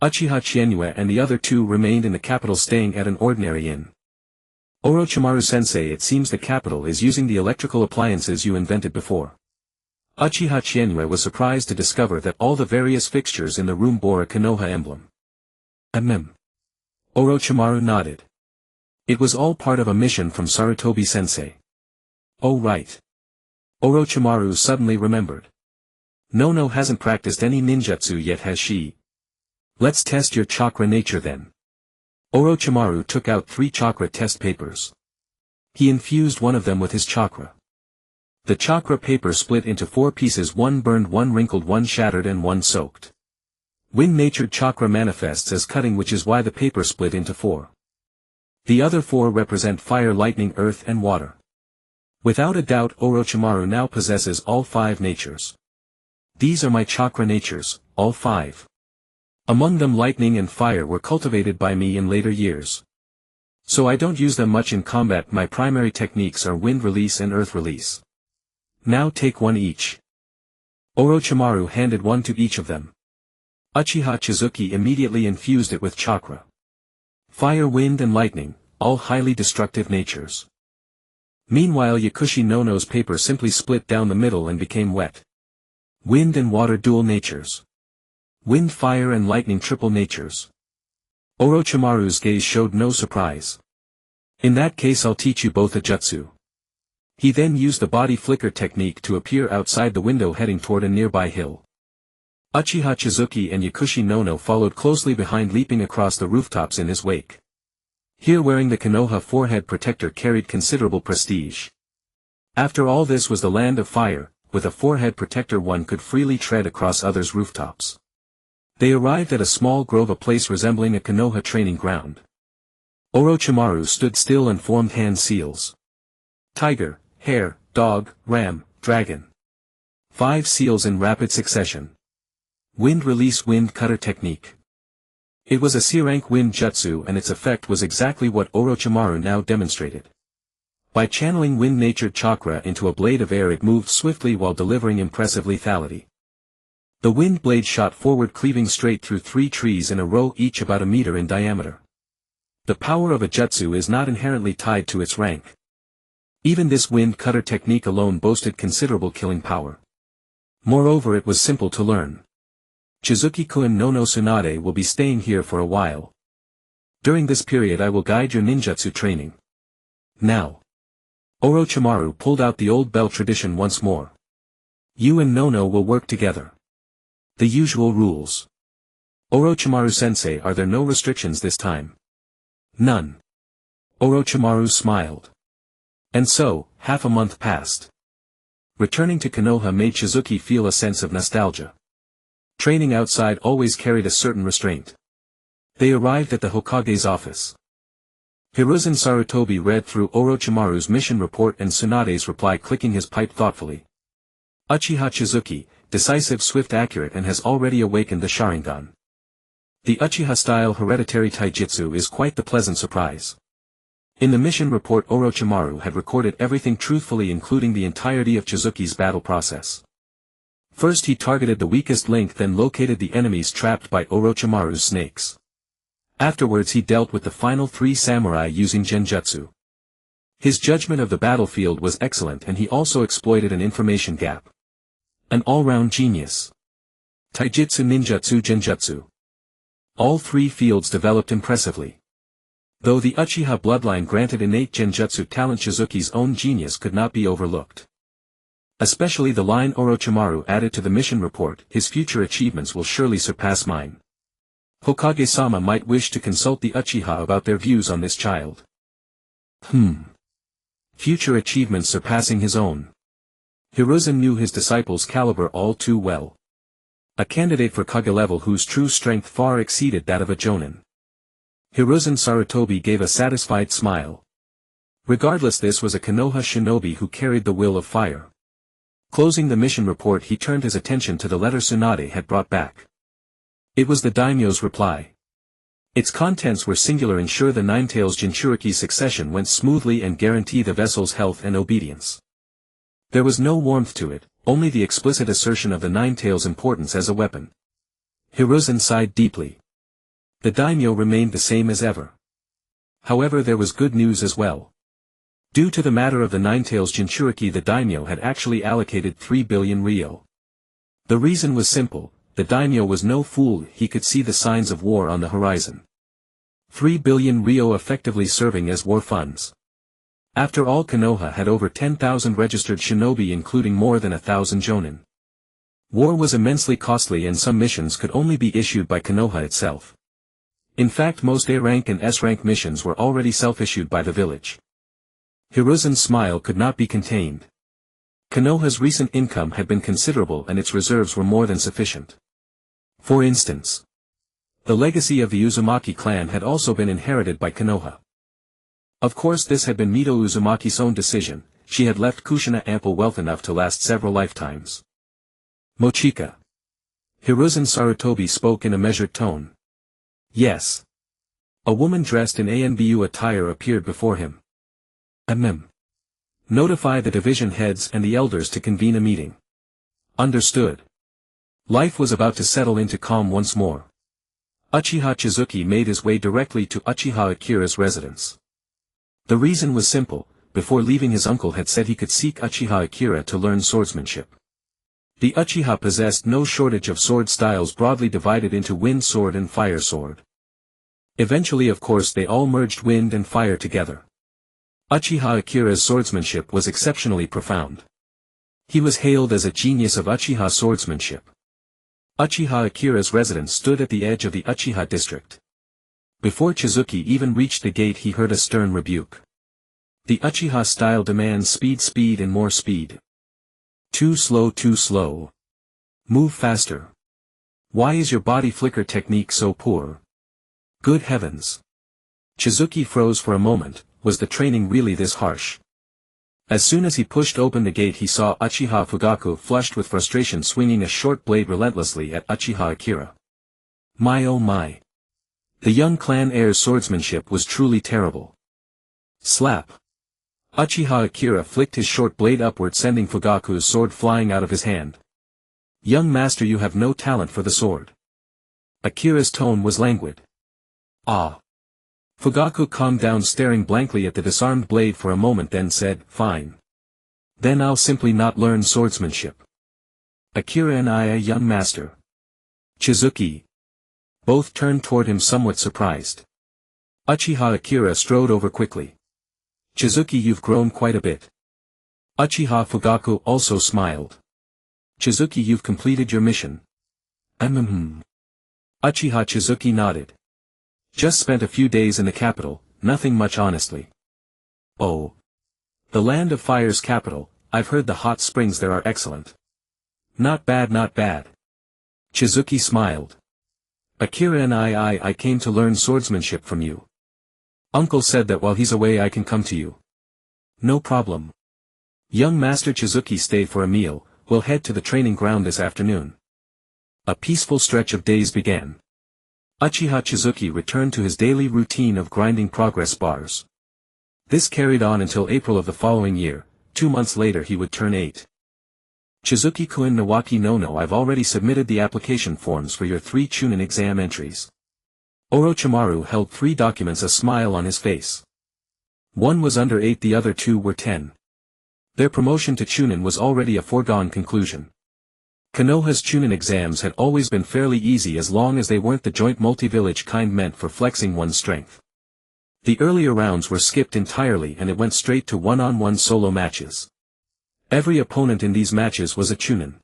Uchiha Chizuki and the other two remained in the capital, staying at an ordinary inn. Orochimaru-sensei, it seems the capital is using the electrical appliances you invented before. Uchiha Chizuki was surprised to discover that all the various fixtures in the room bore a Konoha emblem. Orochimaru nodded. It was all part of a mission from Sarutobi-sensei. Oh right. Orochimaru suddenly remembered. No hasn't practiced any ninjutsu yet, has she? Let's test your chakra nature then. Orochimaru took out 3 chakra test papers. He infused one of them with his chakra. The chakra paper split into 4 pieces, 1 burned, 1 wrinkled, 1 shattered and 1 soaked. Wind-natured chakra manifests as cutting, which is why the paper split into 4. The other 4 represent fire, lightning, earth and water. Without a doubt Orochimaru now possesses all 5 natures. These are my chakra natures, all 5. Among them lightning and fire were cultivated by me in later years. So I don't use them much in combat. My primary techniques are wind release and earth release. Now take 1 each. Orochimaru handed 1 to each of them. Uchiha Chizuki immediately infused it with chakra. Fire, wind and lightning, all highly destructive natures. Meanwhile Yakushi Nono's paper simply split down the middle and became wet. Wind and water dual natures. Wind, fire and lightning triple natures. Orochimaru's gaze showed no surprise. In that case I'll teach you both a jutsu. He then used the body flicker technique to appear outside the window heading toward a nearby hill. Uchiha Chizuki and Yakushi Nono followed closely behind, leaping across the rooftops in his wake. Here wearing the Konoha forehead protector carried considerable prestige. After all, this was the land of fire. With a forehead protector one could freely tread across others' rooftops. They arrived at a small grove, a place resembling a Konoha training ground. Orochimaru stood still and formed hand seals. Tiger, hare, dog, ram, dragon. 5 seals in rapid succession. Wind release, wind cutter technique. It was a C-rank wind jutsu, and its effect was exactly what Orochimaru now demonstrated. By channeling wind-natured chakra into a blade of air, it moved swiftly while delivering impressive lethality. The wind blade shot forward, cleaving straight through 3 trees in a row, each about a meter in diameter. The power of a jutsu is not inherently tied to its rank. Even this wind cutter technique alone boasted considerable killing power. Moreover, it was simple to learn. Chizuki-kun no Tsunade will be staying here for a while. During this period I will guide your ninjutsu training. Now. Orochimaru pulled out the old bell tradition once more. You and Nono will work together. The usual rules. Orochimaru-sensei, are there no restrictions this time? None. Orochimaru smiled. And so, half a month passed. Returning to Konoha made Chizuki feel a sense of nostalgia. Training outside always carried a certain restraint. They arrived at the Hokage's office. Hiruzen Sarutobi read through Orochimaru's mission report and Tsunade's reply, clicking his pipe thoughtfully. Uchiha Chizuki, decisive, swift, accurate, and has already awakened the Sharingan. The Uchiha-style hereditary taijutsu is quite the pleasant surprise. In the mission report Orochimaru had recorded everything truthfully, including the entirety of Chizuki's battle process. First he targeted the weakest link, then located the enemies trapped by Orochimaru's snakes. Afterwards he dealt with the final 3 samurai using genjutsu. His judgment of the battlefield was excellent, and he also exploited an information gap. An all-round genius. Taijutsu, ninjutsu, genjutsu. All three fields developed impressively. Though the Uchiha bloodline granted innate genjutsu talent, Chizuki's own genius could not be overlooked. Especially the line Orochimaru added to the mission report, "His future achievements will surely surpass mine." Hokage-sama might wish to consult the Uchiha about their views on this child. Future achievements surpassing his own. Hiruzen knew his disciple's caliber all too well. A candidate for Kage level whose true strength far exceeded that of a Jonin. Hiruzen Sarutobi gave a satisfied smile. Regardless, this was a Konoha shinobi who carried the will of fire. Closing the mission report, he turned his attention to the letter Tsunade had brought back. It was the daimyo's reply. Its contents were singular: ensure the Ninetales Jinchuriki's succession went smoothly and guarantee the vessel's health and obedience. There was no warmth to it, only the explicit assertion of the Ninetales' importance as a weapon. Hiruzen sighed deeply. The daimyo remained the same as ever. However, there was good news as well. Due to the matter of the Ninetales Jinchuriki, the daimyo had actually allocated 3 billion ryo. The reason was simple: the daimyo was no fool, he could see the signs of war on the horizon. 3 billion ryo effectively serving as war funds. After all, Konoha had over 10,000 registered shinobi, including more than 1,000 jonin. War was immensely costly, and some missions could only be issued by Konoha itself. In fact, most A-rank and S-rank missions were already self-issued by the village. Hiruzen's smile could not be contained. Konoha's recent income had been considerable, and its reserves were more than sufficient. For instance, the legacy of the Uzumaki clan had also been inherited by Konoha. Of course, this had been Mito Uzumaki's own decision. She had left Kushina ample wealth enough to last several lifetimes. Mochika. Hiruzen Sarutobi spoke in a measured tone. Yes. A woman dressed in ANBU attire appeared before him. Notify the division heads and the elders to convene a meeting. Understood. Life was about to settle into calm once more. Uchiha Chizuki made his way directly to Uchiha Akira's residence. The reason was simple: before leaving, his uncle had said he could seek Uchiha Akira to learn swordsmanship. The Uchiha possessed no shortage of sword styles, broadly divided into wind sword and fire sword. Eventually, of course, they all merged wind and fire together. Uchiha Akira's swordsmanship was exceptionally profound. He was hailed as a genius of Uchiha swordsmanship. Uchiha Akira's residence stood at the edge of the Uchiha district. Before Chizuki even reached the gate, he heard a stern rebuke. The Uchiha style demands speed, speed and more speed. Too slow, too slow. Move faster. Why is your body flicker technique so poor? Good heavens. Chizuki froze for a moment. Was the training really this harsh? As soon as he pushed open the gate, he saw Uchiha Fugaku, flushed with frustration, swinging a short blade relentlessly at Uchiha Akira. My oh my. The young clan heir's swordsmanship was truly terrible. Slap. Uchiha Akira flicked his short blade upward, sending Fugaku's sword flying out of his hand. Young master, you have no talent for the sword. Akira's tone was languid. Ah. Fugaku calmed down, staring blankly at the disarmed blade for a moment, then said, fine. Then I'll simply not learn swordsmanship. Akira and I, a young master. Chizuki. Both turned toward him somewhat surprised. Uchiha Akira strode over quickly. Chizuki, you've grown quite a bit. Uchiha Fugaku also smiled. Chizuki, you've completed your mission. Uchiha Chizuki nodded. Just spent a few days in the capital, nothing much honestly. Oh. The land of fire's capital, I've heard the hot springs there are excellent. Not bad, not bad. Chizuki smiled. Akira and I came to learn swordsmanship from you. Uncle said that while he's away I can come to you. No problem. Young Master Chizuki, stay for a meal, we'll head to the training ground this afternoon. A peaceful stretch of days began. Uchiha Chizuki returned to his daily routine of grinding progress bars. This carried on until April of the following year. 2 months later he would turn 8. Chizuki-kun Nawaki no, I've already submitted the application forms for your 3 Chunin exam entries. Orochimaru held 3 documents, a smile on his face. One was under 8, the other 2 were 10. Their promotion to Chunin was already a foregone conclusion. Konoha's Chunin exams had always been fairly easy as long as they weren't the joint multi-village kind meant for flexing one's strength. The earlier rounds were skipped entirely and it went straight to one-on-one solo matches. Every opponent in these matches was a Chunin.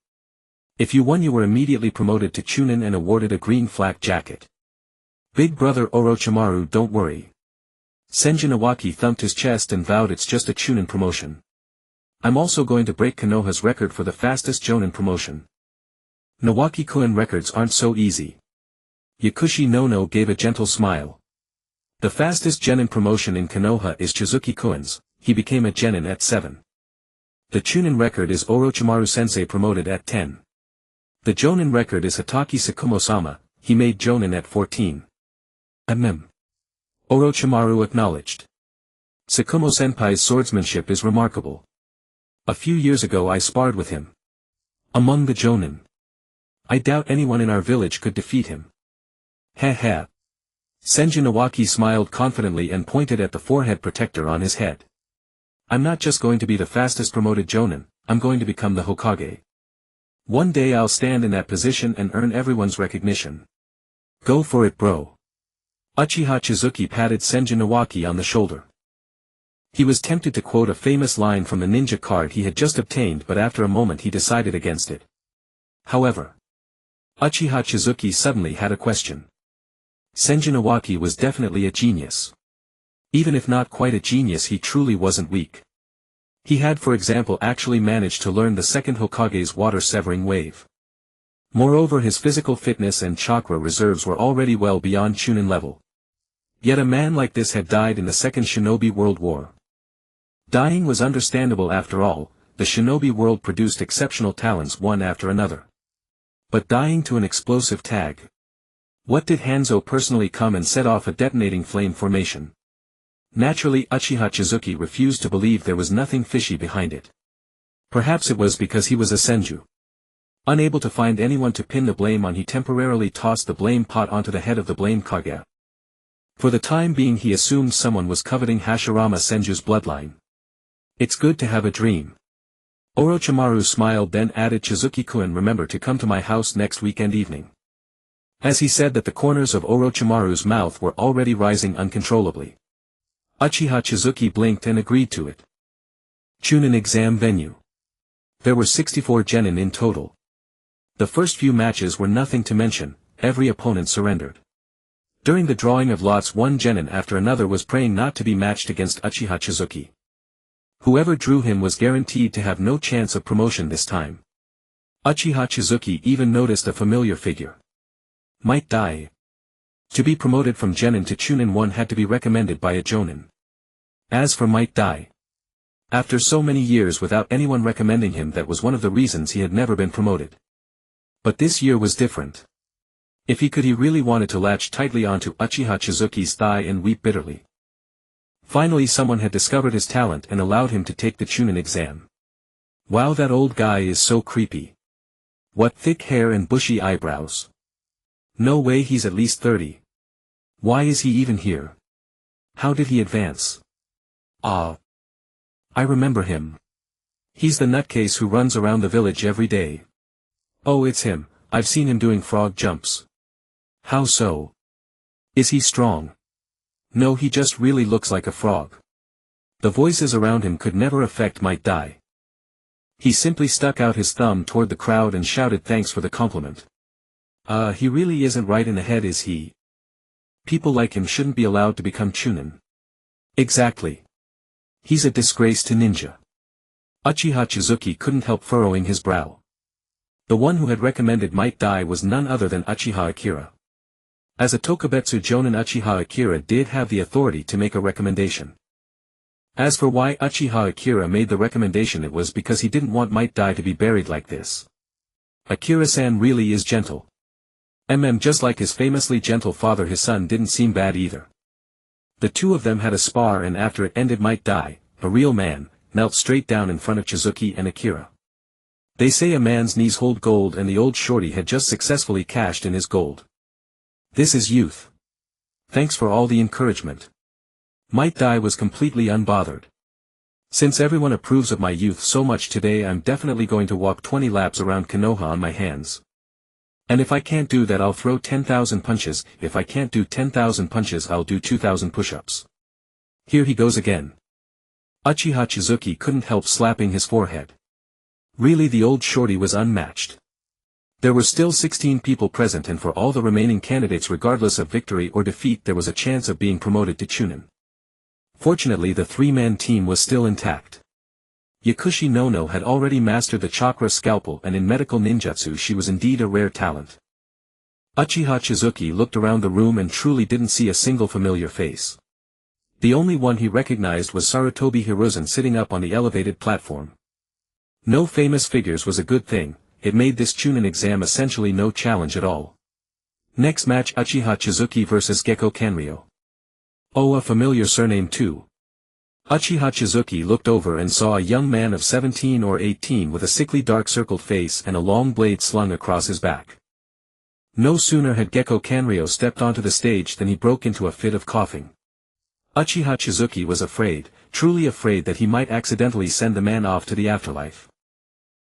If you won you were immediately promoted to Chunin and awarded a green flak jacket. Big brother Orochimaru, don't worry. Senju Nawaki thumped his chest and vowed, it's just a Chunin promotion. I'm also going to break Konoha's record for the fastest Jonin promotion. Nawaki-kun records aren't so easy. Yakushi no gave a gentle smile. The fastest Genin promotion in Konoha is Chizuki-kun's, he became a Genin at 7. The Chunin record is Orochimaru-sensei promoted at 10. The Jonin record is Hataki Sakumo-sama, he made Jonin at 14. Orochimaru acknowledged. Sakumo-senpai's swordsmanship is remarkable. A few years ago I sparred with him. Among the Jonin. I doubt anyone in our village could defeat him. Heh. Senju Nawaki smiled confidently and pointed at the forehead protector on his head. I'm not just going to be the fastest promoted Jonin, I'm going to become the Hokage. One day I'll stand in that position and earn everyone's recognition. Go for it, bro. Uchiha Chizuki patted Senju Nawaki on the shoulder. He was tempted to quote a famous line from the ninja card he had just obtained, but after a moment he decided against it. However, Uchiha Chizuki suddenly had a question. Senju Nawaki was definitely a genius. Even if not quite a genius, he truly wasn't weak. He had, for example, actually managed to learn the second Hokage's water-severing wave. Moreover, his physical fitness and chakra reserves were already well beyond Chunin level. Yet a man like this had died in the Second Shinobi World War. Dying was understandable after all, the Shinobi world produced exceptional talents one after another. But dying to an explosive tag. What did Hanzo personally come and set off a detonating flame formation? Naturally, Uchiha Chizuki refused to believe there was nothing fishy behind it. Perhaps it was because he was a senju. Unable to find anyone to pin the blame on, he temporarily tossed the blame pot onto the head of the blame Kage. For the time being he assumed someone was coveting Hashirama Senju's bloodline. It's good to have a dream. Orochimaru smiled, then added, Chizuki-kun, remember to come to my house next weekend evening. As he said that, the corners of Orochimaru's mouth were already rising uncontrollably. Uchiha Chizuki blinked and agreed to it. Chunin exam venue. There were 64 genin in total. The first few matches were nothing to mention, every opponent surrendered. During the drawing of lots, one genin after another was praying not to be matched against Uchiha Chizuki. Whoever drew him was guaranteed to have no chance of promotion this time. Uchiha Chizuki even noticed a familiar figure. Might Dai. To be promoted from genin to Chunin, one had to be recommended by a jonin. As for Might Dai, after so many years without anyone recommending him, that was one of the reasons he had never been promoted. But this year was different. If he could, he really wanted to latch tightly onto Uchiha Chizuki's thigh and weep bitterly. Finally someone had discovered his talent and allowed him to take the Chunin exam. Wow, that old guy is so creepy. What thick hair and bushy eyebrows. No way, he's at least 30. Why is he even here? How did he advance? Ah. I remember him. He's the nutcase who runs around the village every day. Oh, it's him, I've seen him doing frog jumps. How so? Is he strong? No, he just really looks like a frog. The voices around him could never affect Might Dai. He simply stuck out his thumb toward the crowd and shouted thanks for the compliment. He really isn't right in the head, is he? People like him shouldn't be allowed to become Chunin. Exactly. He's a disgrace to ninja. Uchiha Chizuki couldn't help furrowing his brow. The one who had recommended Might Dai was none other than Uchiha Akira. As a Tokubetsu Jonin, Uchiha Akira did have the authority to make a recommendation. As for why Uchiha Akira made the recommendation, it was because he didn't want Might Dai to be buried like this. Akira-san really is gentle. Just like his famously gentle father, his son didn't seem bad either. The two of them had a spar, and after it ended, Might Dai, a real man, knelt straight down in front of Chizuki and Akira. They say a man's knees hold gold, and the old shorty had just successfully cashed in his gold. This is youth. Thanks for all the encouragement. Might Dai was completely unbothered. Since everyone approves of my youth so much today, I'm definitely going to walk 20 laps around Konoha on my hands. And if I can't do that, I'll throw 10,000 punches. If I can't do 10,000 punches, I'll do 2,000 push-ups. Here he goes again. Uchiha Chizuki couldn't help slapping his forehead. Really, the old shorty was unmatched. There were still 16 people present, and for all the remaining candidates, regardless of victory or defeat, there was a chance of being promoted to Chunin. Fortunately, the three-man team was still intact. Yakushi Nono had already mastered the chakra scalpel, and in medical ninjutsu she was indeed a rare talent. Uchiha Chizuki looked around the room and truly didn't see a single familiar face. The only one he recognized was Sarutobi Hiruzen sitting up on the elevated platform. No famous figures was a good thing. It made this Chunin exam essentially no challenge at all. Next match, Uchiha Chizuki vs Gekko Kanryo. Oh, a familiar surname too. Uchiha Chizuki looked over and saw a young man of 17 or 18 with a sickly dark circled face and a long blade slung across his back. No sooner had Gekko Kanryo stepped onto the stage than he broke into a fit of coughing. Uchiha Chizuki was afraid, truly afraid, that he might accidentally send the man off to the afterlife.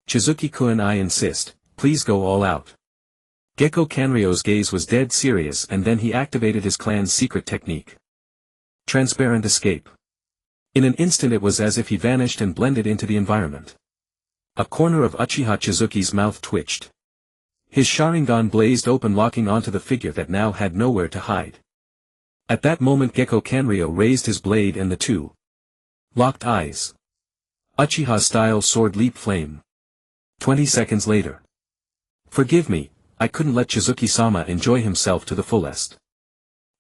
Chizuki-kun, I insist, please go all out. Gekko Kanryo's gaze was dead serious, and then he activated his clan's secret technique. Transparent escape. In an instant it was as if he vanished and blended into the environment. A corner of Uchiha Chizuki's mouth twitched. His Sharingan blazed open, locking onto the figure that now had nowhere to hide. At that moment Gekko Kanryo raised his blade and the two locked eyes. Uchiha-style sword leap flame. 20 seconds later. Forgive me, I couldn't let Chizuki-sama enjoy himself to the fullest.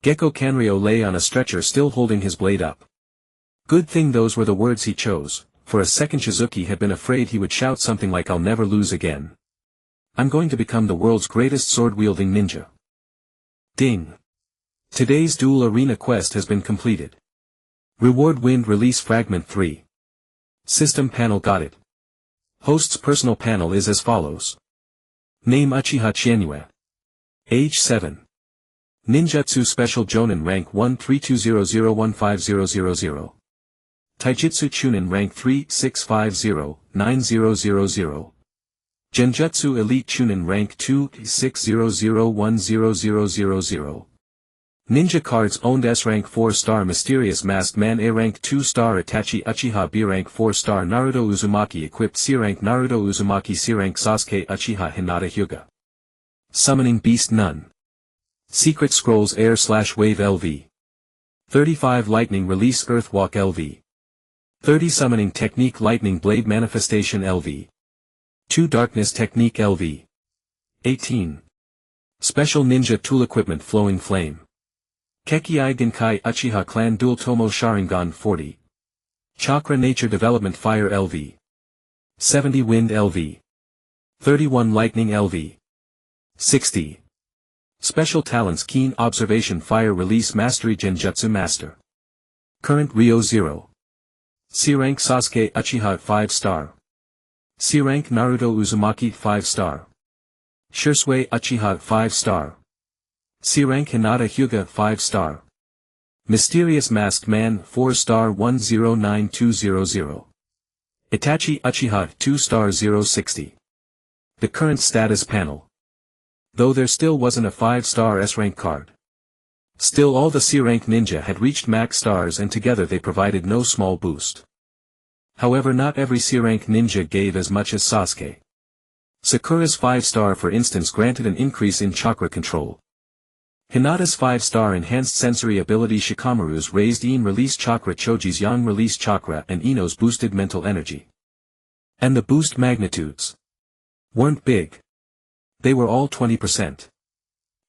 Gekko Kanryo lay on a stretcher still holding his blade up. Good thing those were the words he chose. For a second Chizuki had been afraid he would shout something like, I'll never lose again. I'm going to become the world's greatest sword-wielding ninja. Ding. Today's duel arena quest has been completed. Reward Wind Release Fragment 3. System panel got it. Host's personal panel is as follows. Name Uchiha Chienue. Age 7. Ninjutsu Special Jonin Rank 1 3200150000. Taijutsu Chunin Rank 3 6509000. Genjutsu Elite Chunin Rank 2 600100000. Ninja Cards Owned S Rank 4 Star Mysterious Masked Man A Rank 2 Star Itachi Uchiha B Rank 4 Star Naruto Uzumaki Equipped C Rank Naruto Uzumaki C Rank Sasuke Uchiha Hinata Hyuga. Summoning Beast None. Secret Scrolls Air/Wave LV. 35 Lightning Release Earthwalk LV. 30 Summoning Technique Lightning Blade Manifestation LV. 2 Darkness Technique LV. 18. Special Ninja Tool Equipment Flowing Flame. Kekkei Genkai Uchiha Clan Dual Tomo Sharingan 40. Chakra Nature Development Fire LV. 70 Wind LV. 31 Lightning LV. 60. Special Talents Keen Observation Fire Release Mastery Genjutsu Master. Current Ryo 0. C Rank Sasuke Uchiha 5 Star. C Rank Naruto Uzumaki 5 Star. Shursui Uchiha 5 Star. C Rank Hinata Hyuga 5 Star. Mysterious Masked Man 4 Star 109200. Itachi Uchiha 2 Star 060. The current status panel. Though there still wasn't a 5-star S-rank card. Still all the C-rank ninja had reached max stars, and together they provided no small boost. However, not every C-rank ninja gave as much as Sasuke. Sakura's 5-star for instance granted an increase in chakra control. Hinata's 5-star enhanced sensory ability, Shikamaru's raised Yin release chakra, Choji's Yang release chakra, and Ino's boosted mental energy. And the boost magnitudes weren't big. They were all 20%.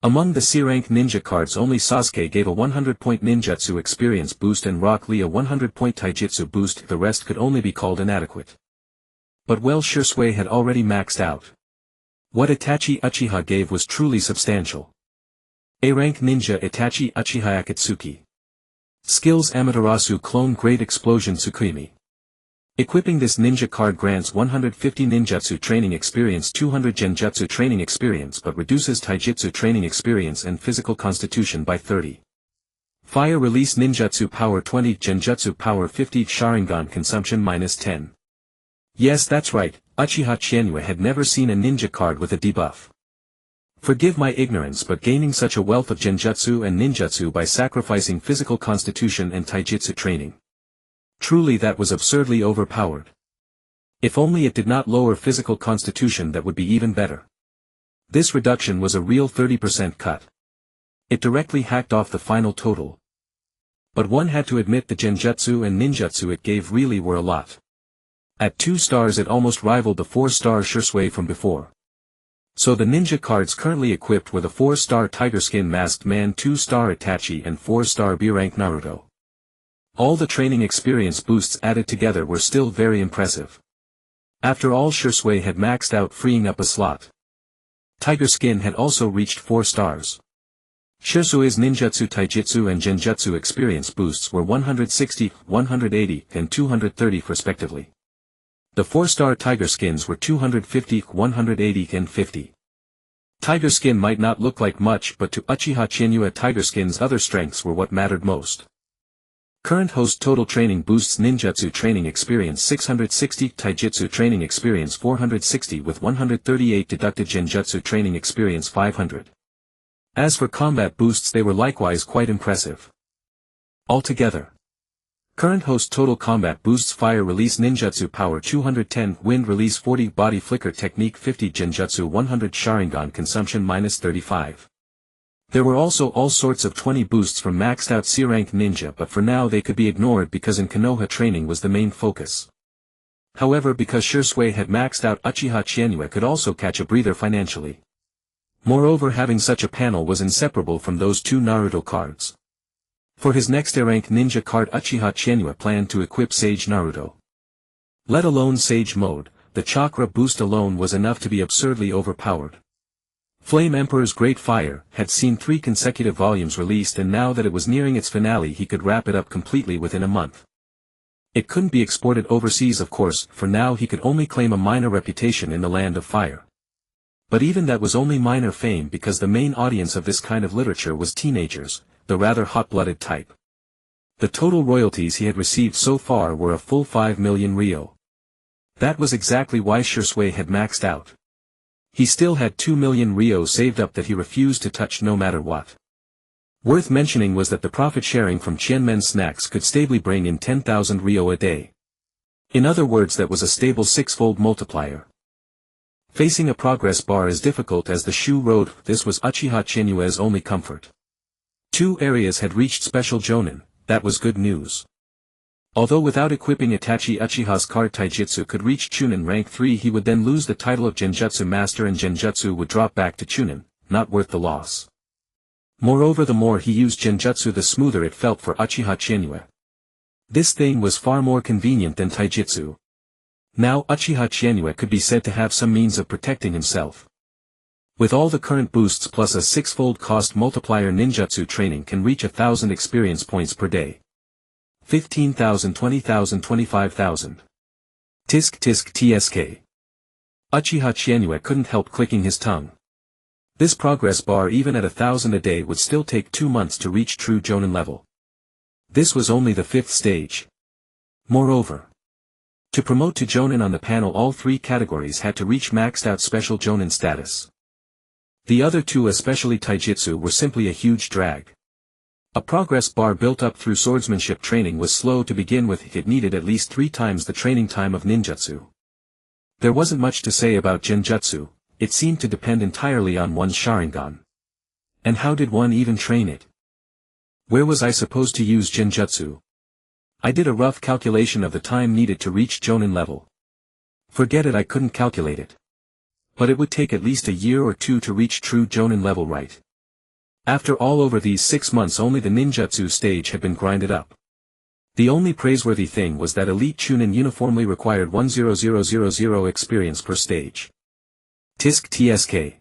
Among the C-rank ninja cards only Sasuke gave a 100-point ninjutsu experience boost and Rock Lee a 100-point taijutsu boost, the rest could only be called inadequate. But well, Shursui had already maxed out. What Itachi Uchiha gave was truly substantial. A-rank ninja Itachi Uchiha Akatsuki. Skills Amaterasu Clone Great Explosion Tsukimi. Equipping this ninja card grants 150 ninjutsu training experience, 200 genjutsu training experience, but reduces taijutsu training experience and physical constitution by 30. Fire release ninjutsu power 20, genjutsu power 50, Sharingan consumption -10. Yes, that's right, Uchiha Chizuki had never seen a ninja card with a debuff. Forgive my ignorance, but gaining such a wealth of genjutsu and ninjutsu by sacrificing physical constitution and taijutsu training. Truly that was absurdly overpowered. If only it did not lower physical constitution, that would be even better. This reduction was a real 30% cut. It directly hacked off the final total. But one had to admit the genjutsu and ninjutsu it gave really were a lot. At 2 stars it almost rivaled the 4-star Shursui from before. So the ninja cards currently equipped were the 4-star Tiger Skin Masked Man, 2-star Itachi and 4-star B-rank Naruto. All the training experience boosts added together were still very impressive. After all, Shursui had maxed out, freeing up a slot. Tiger Skin had also reached 4 stars. Shursui's ninjutsu, taijutsu and genjutsu experience boosts were 160, 180, and 230 respectively. The 4-star Tiger Skins were 250, 180 and 50. Tiger Skin might not look like much, but to Uchiha Chizuki, Tiger Skin's other strengths were what mattered most. Current host total training boosts ninjutsu training experience 660, taijutsu training experience 460 with 138 deducted, genjutsu training experience 500. As for combat boosts, they were likewise quite impressive. Altogether, current host total combat boosts: fire release ninjutsu power 210, wind release 40, body flicker technique 50, genjutsu 100, Sharingan consumption -35. There were also all sorts of 20 boosts from maxed out C-rank ninja, but for now they could be ignored because in Konoha training was the main focus. However, because Shursui had maxed out, Uchiha Chizuki could also catch a breather financially. Moreover, having such a panel was inseparable from those 2 Naruto cards. For his next A-rank ninja card, Uchiha Chizuki planned to equip Sage Naruto. Let alone Sage mode, the chakra boost alone was enough to be absurdly overpowered. Flame Emperor's Great Fire had seen 3 consecutive volumes released, and now that it was nearing its finale he could wrap it up completely within a month. It couldn't be exported overseas, of course, for now he could only claim a minor reputation in the Land of Fire. But even that was only minor fame, because the main audience of this kind of literature was teenagers, the rather hot-blooded type. The total royalties he had received so far were a full 5 million ryo. That was exactly why Shursui had maxed out. He still had 2 million ryo saved up that he refused to touch no matter what. Worth mentioning was that the profit sharing from Qianmen snacks could stably bring in 10,000 ryo a day. In other words, that was a stable 6-fold multiplier. Facing a progress bar as difficult as the Shu Road, this was Uchiha Chizuki's only comfort. 2 areas had reached special Jonin, that was good news. Although without equipping Itachi, Uchiha's card Taijutsu could reach Chunin rank 3, he would then lose the title of Genjutsu Master and Genjutsu would drop back to Chunin, not worth the loss. Moreover, the more he used Genjutsu the smoother it felt for Uchiha Chizuki. This thing was far more convenient than Taijutsu. Now Uchiha Chizuki could be said to have some means of protecting himself. With all the current boosts plus a 6-fold cost multiplier, ninjutsu training can reach 1,000 experience points per day. 15,000, 20,000, 25,000. Tisk tisk tsk. Uchiha Chizuki couldn't help clicking his tongue. This progress bar, even at 1,000 a day, would still take 2 months to reach true Jonin level. This was only the 5th stage. Moreover, to promote to Jonin on the panel, all 3 categories had to reach maxed out special Jonin status. The other 2, especially Taijutsu, were simply a huge drag. A progress bar built up through swordsmanship training was slow to begin with. It needed at least 3 times the training time of ninjutsu. There wasn't much to say about genjutsu, it seemed to depend entirely on one's Sharingan. And how did one even train it? Where was I supposed to use genjutsu? I did a rough calculation of the time needed to reach Jonin level. Forget it, I couldn't calculate it. But it would take at least a year or 2 to reach true Jonin level, right? After all, over these 6 months only the ninjutsu stage had been grinded up. The only praiseworthy thing was that elite Chunin uniformly required 100,000 experience per stage. Tisk tsk.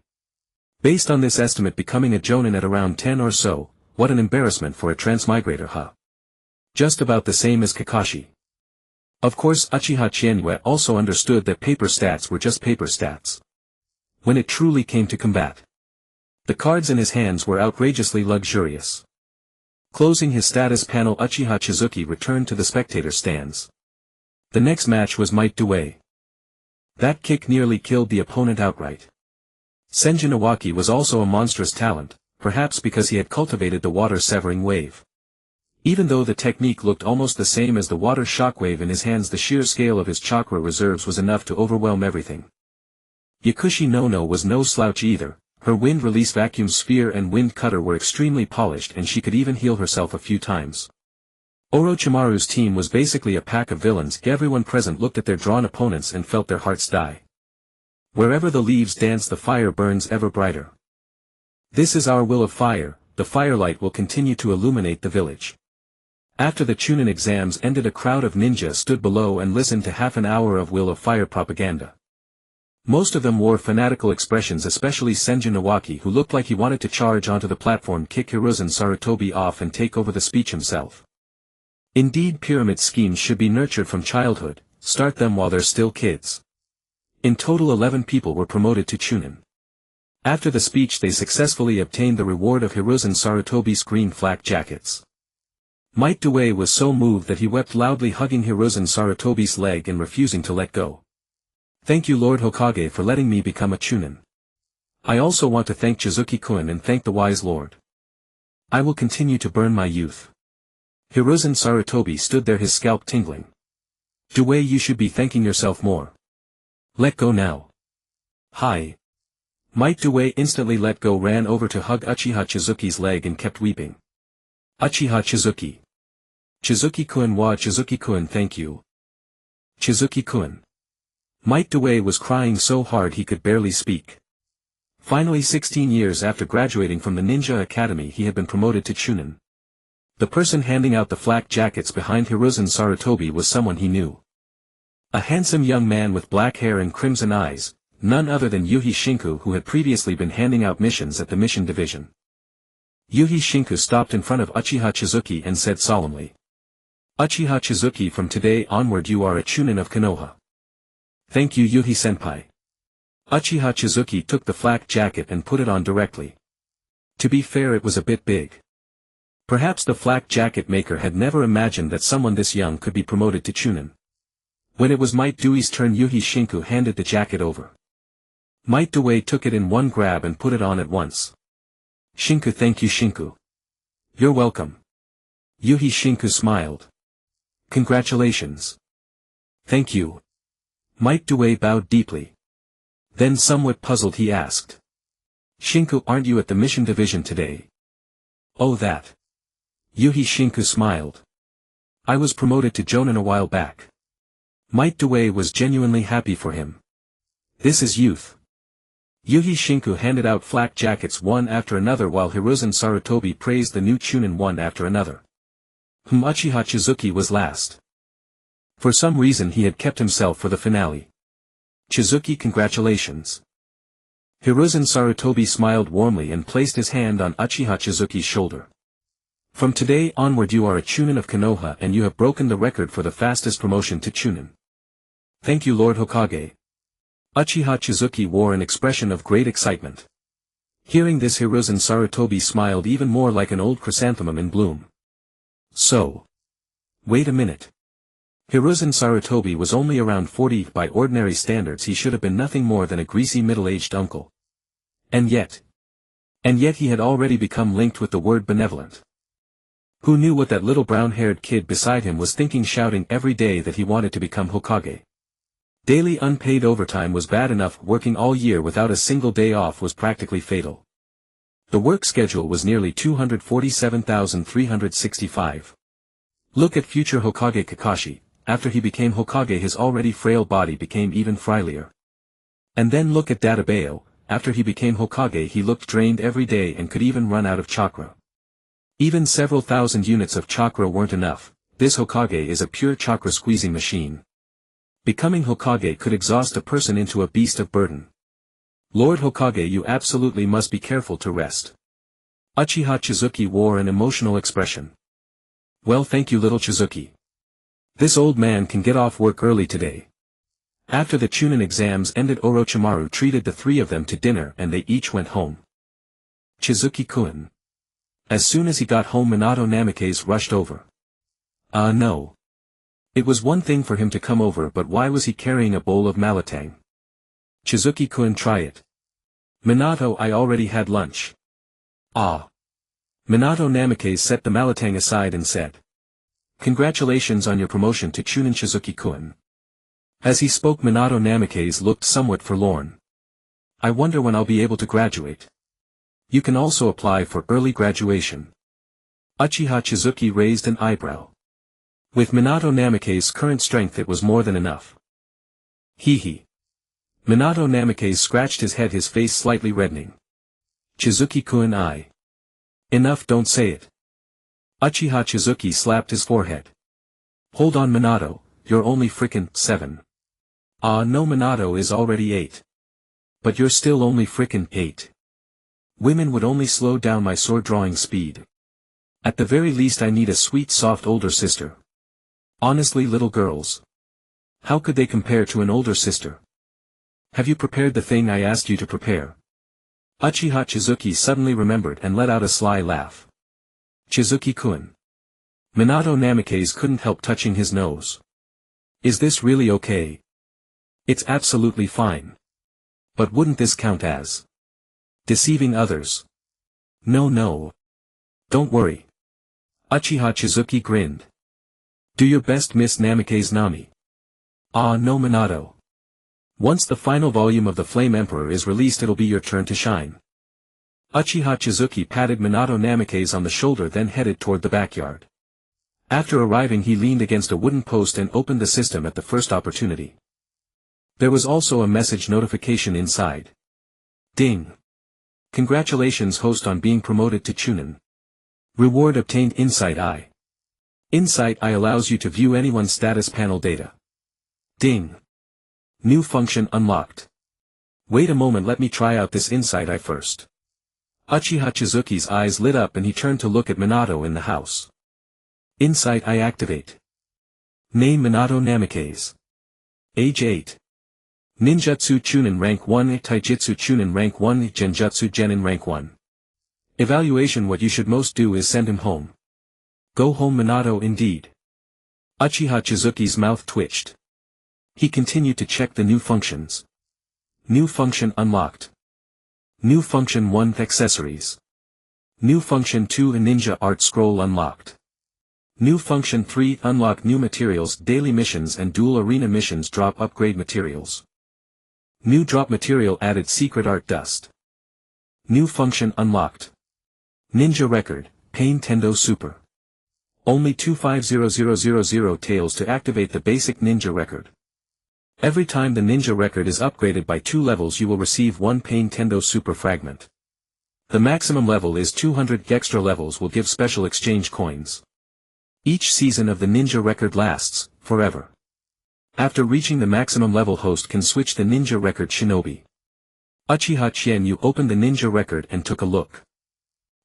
Based on this estimate, becoming a Jonin at around 10 or so, what an embarrassment for a transmigrator, huh? Just about the same as Kakashi. Of course Uchiha Chizuki also understood that paper stats were just paper stats. When it truly came to combat, the cards in his hands were outrageously luxurious. Closing his status panel, Uchiha Chizuki returned to the spectator stands. The next match was Might Due. That kick nearly killed the opponent outright. Senjin Iwaki was also a monstrous talent, perhaps because he had cultivated the water-severing wave. Even though the technique looked almost the same as the water shockwave in his hands, the sheer scale of his chakra reserves was enough to overwhelm everything. Yakushi no was no slouch either. Her wind-release vacuum sphere and wind cutter were extremely polished, and she could even heal herself a few times. Orochimaru's team was basically a pack of villains. Everyone present looked at their drawn opponents and felt their hearts die. Wherever the leaves dance, the fire burns ever brighter. This is our will of fire, the firelight will continue to illuminate the village. After the Chunin exams ended, a crowd of ninja stood below and listened to half an hour of will of fire propaganda. Most of them wore fanatical expressions, especially Senjin Iwaki, who looked like he wanted to charge onto the platform, kick Hiruzen Sarutobi off and take over the speech himself. Indeed, pyramid schemes should be nurtured from childhood, start them while they're still kids. In total 11 people were promoted to Chunin. After the speech they successfully obtained the reward of Hiruzen Sarutobi's green flak jackets. Might Due was so moved that he wept loudly, hugging Hiruzen Sarutobi's leg and refusing to let go. Thank you, Lord Hokage, for letting me become a Chunin. I also want to thank Chizuki-kun and thank the wise lord. I will continue to burn my youth. Hiruzen Sarutobi stood there, his scalp tingling. Due, you should be thanking yourself more. Let go now. Hi. Might Due instantly let go, ran over to hug Uchiha Chizuki's leg and kept weeping. Uchiha Chizuki. Chizuki-kun wa Chizuki-kun, thank you. Chizuki-kun. Might Due was crying so hard he could barely speak. Finally, 16 years after graduating from the Ninja Academy, he had been promoted to Chunin. The person handing out the flak jackets behind Hiruzen Sarutobi was someone he knew. A handsome young man with black hair and crimson eyes, none other than Yuhi Shinku, who had previously been handing out missions at the mission division. Yuhi Shinku stopped in front of Uchiha Chizuki and said solemnly. Uchiha Chizuki, from today onward you are a Chunin of Konoha. Thank you, Yuhi-senpai. Uchiha Chizuki took the flak jacket and put it on directly. To be fair, it was a bit big. Perhaps the flak jacket maker had never imagined that someone this young could be promoted to Chunin. When it was Might Due's turn, Yuhi Shinku handed the jacket over. Might Due took it in one grab and put it on at once. Shinku, thank you, Shinku. You're welcome. Yuhi Shinku smiled. Congratulations. Thank you. Might Due bowed deeply. Then, somewhat puzzled, he asked. Shinku, aren't you at the mission division today? Oh, that. Yuhi Shinku smiled. I was promoted to Jonin a while back. Might Due was genuinely happy for him. This is youth. Yuhi Shinku handed out flak jackets one after another while Hiruzen Sarutobi praised the new Chunin one after another. Uchiha Chizuki was last. For some reason he had kept himself for the finale. Chizuki, congratulations. Hiruzen Sarutobi smiled warmly and placed his hand on Uchiha Chizuki's shoulder. From today onward you are a Chunin of Konoha and you have broken the record for the fastest promotion to Chunin. Thank you, Lord Hokage. Uchiha Chizuki wore an expression of great excitement. Hearing this, Hiruzen Sarutobi smiled even more, like an old chrysanthemum in bloom. So. Wait a minute. Hiruzen Sarutobi was only around 40, by ordinary standards he should have been nothing more than a greasy middle-aged uncle. And yet he had already become linked with the word benevolent. Who knew what that little brown-haired kid beside him was thinking, shouting every day that he wanted to become Hokage. Daily unpaid overtime was bad enough, working all year without a single day off was practically fatal. The work schedule was nearly 247,365. Look at future Hokage Kakashi. After he became Hokage his already frail body became even frailier. And then look at Databao, after he became Hokage he looked drained every day and could even run out of chakra. Even several thousand units of chakra weren't enough, this Hokage is a pure chakra squeezing machine. Becoming Hokage could exhaust a person into a beast of burden. Lord Hokage, you absolutely must be careful to rest. Uchiha Chizuki wore an emotional expression. Well, thank you, little Chizuki. This old man can get off work early today. After the Chunin exams ended, Orochimaru treated the three of them to dinner and they each went home. Chizuki-kun. As soon as he got home Minato Namikaze rushed over. No. It was one thing for him to come over, but why was he carrying a bowl of malatang? Chizuki-kun, try it. Minato, I already had lunch. Ah. Minato Namikaze set the malatang aside and said. Congratulations on your promotion to Chunin, Chizuki-kun. As he spoke Minato Namikaze looked somewhat forlorn. I wonder when I'll be able to graduate. You can also apply for early graduation. Uchiha Chizuki raised an eyebrow. With Minato Namikaze's current strength it was more than enough. Hee. Minato Namikaze scratched his head, his face slightly reddening. Chizuki-kun, Enough, don't say it. Uchiha Chizuki slapped his forehead. Hold on Minato, you're only frickin' 7. No, Minato is already 8. But you're still only frickin' 8. Women would only slow down my sword drawing speed. At the very least I need a sweet soft older sister. Honestly, little girls. How could they compare to an older sister? Have you prepared the thing I asked you to prepare? Uchiha Chizuki suddenly remembered and let out a sly laugh. Chizuki-kun. Minato Namikaze couldn't help touching his nose. Is this really okay? It's absolutely fine. But wouldn't this count as deceiving others? No. Don't worry. Uchiha Chizuki grinned. Do your best, Miss Namikaze Nami. No, Minato. Once the final volume of the Flame Emperor is released it'll be your turn to shine. Uchiha Chizuki patted Minato Namikaze on the shoulder, then headed toward the backyard. After arriving he leaned against a wooden post and opened the system at the first opportunity. There was also a message notification inside. Ding. Congratulations host on being promoted to Chunin. Reward obtained. Insight I. Insight I allows you to view anyone's status panel data. Ding. New function unlocked. Wait a moment, let me try out this Insight I first. Uchiha Chizuki's eyes lit up and he turned to look at Minato in the house. Insight I activate. Name Minato Namikaze. Age 8. Ninjutsu Chunin rank 1, Taijutsu Chunin rank 1, Genjutsu Genin rank 1. Evaluation: what you should most do is send him home. Go home Minato indeed. Uchiha Chizuki's mouth twitched. He continued to check the new functions. New function unlocked. New function 1 accessories. New function 2 a ninja art scroll unlocked. New function 3 unlock new materials, daily missions and dual arena missions drop upgrade materials. New drop material added secret art dust. New function unlocked. Ninja record, Pain Tendo Super. Only 250000 tails to activate the basic ninja record. Every time the ninja record is upgraded by 2 levels you will receive 1 Pain Tendo Super fragment. The maximum level is 200. Extra levels will give special exchange coins. Each season of the ninja record lasts forever. After reaching the maximum level host can switch the ninja record shinobi. Uchiha Chienyu opened the ninja record and took a look.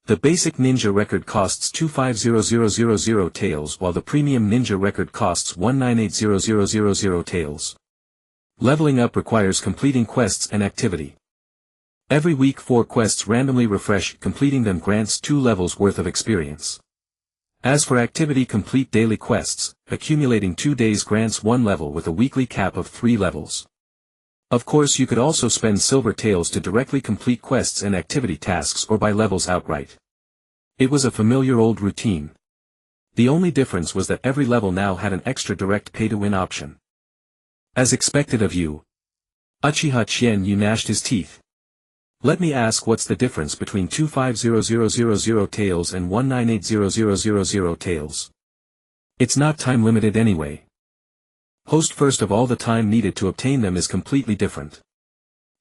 The basic ninja record costs 250000 tails while the premium ninja record costs 1980000 tails. Leveling up requires completing quests and activity. Every week 4 quests randomly refresh, completing them grants 2 levels worth of experience. As for activity, complete daily quests, accumulating 2 days grants 1 level with a weekly cap of 3 levels. Of course you could also spend silver tails to directly complete quests and activity tasks or buy levels outright. It was a familiar old routine. The only difference was that every level now had an extra direct pay-to-win option. As expected of you. Uchiha Chienyu gnashed his teeth. Let me ask, what's the difference between 250000 tails and 1980000 tails? It's not time limited anyway. Host, first of all the time needed to obtain them is completely different.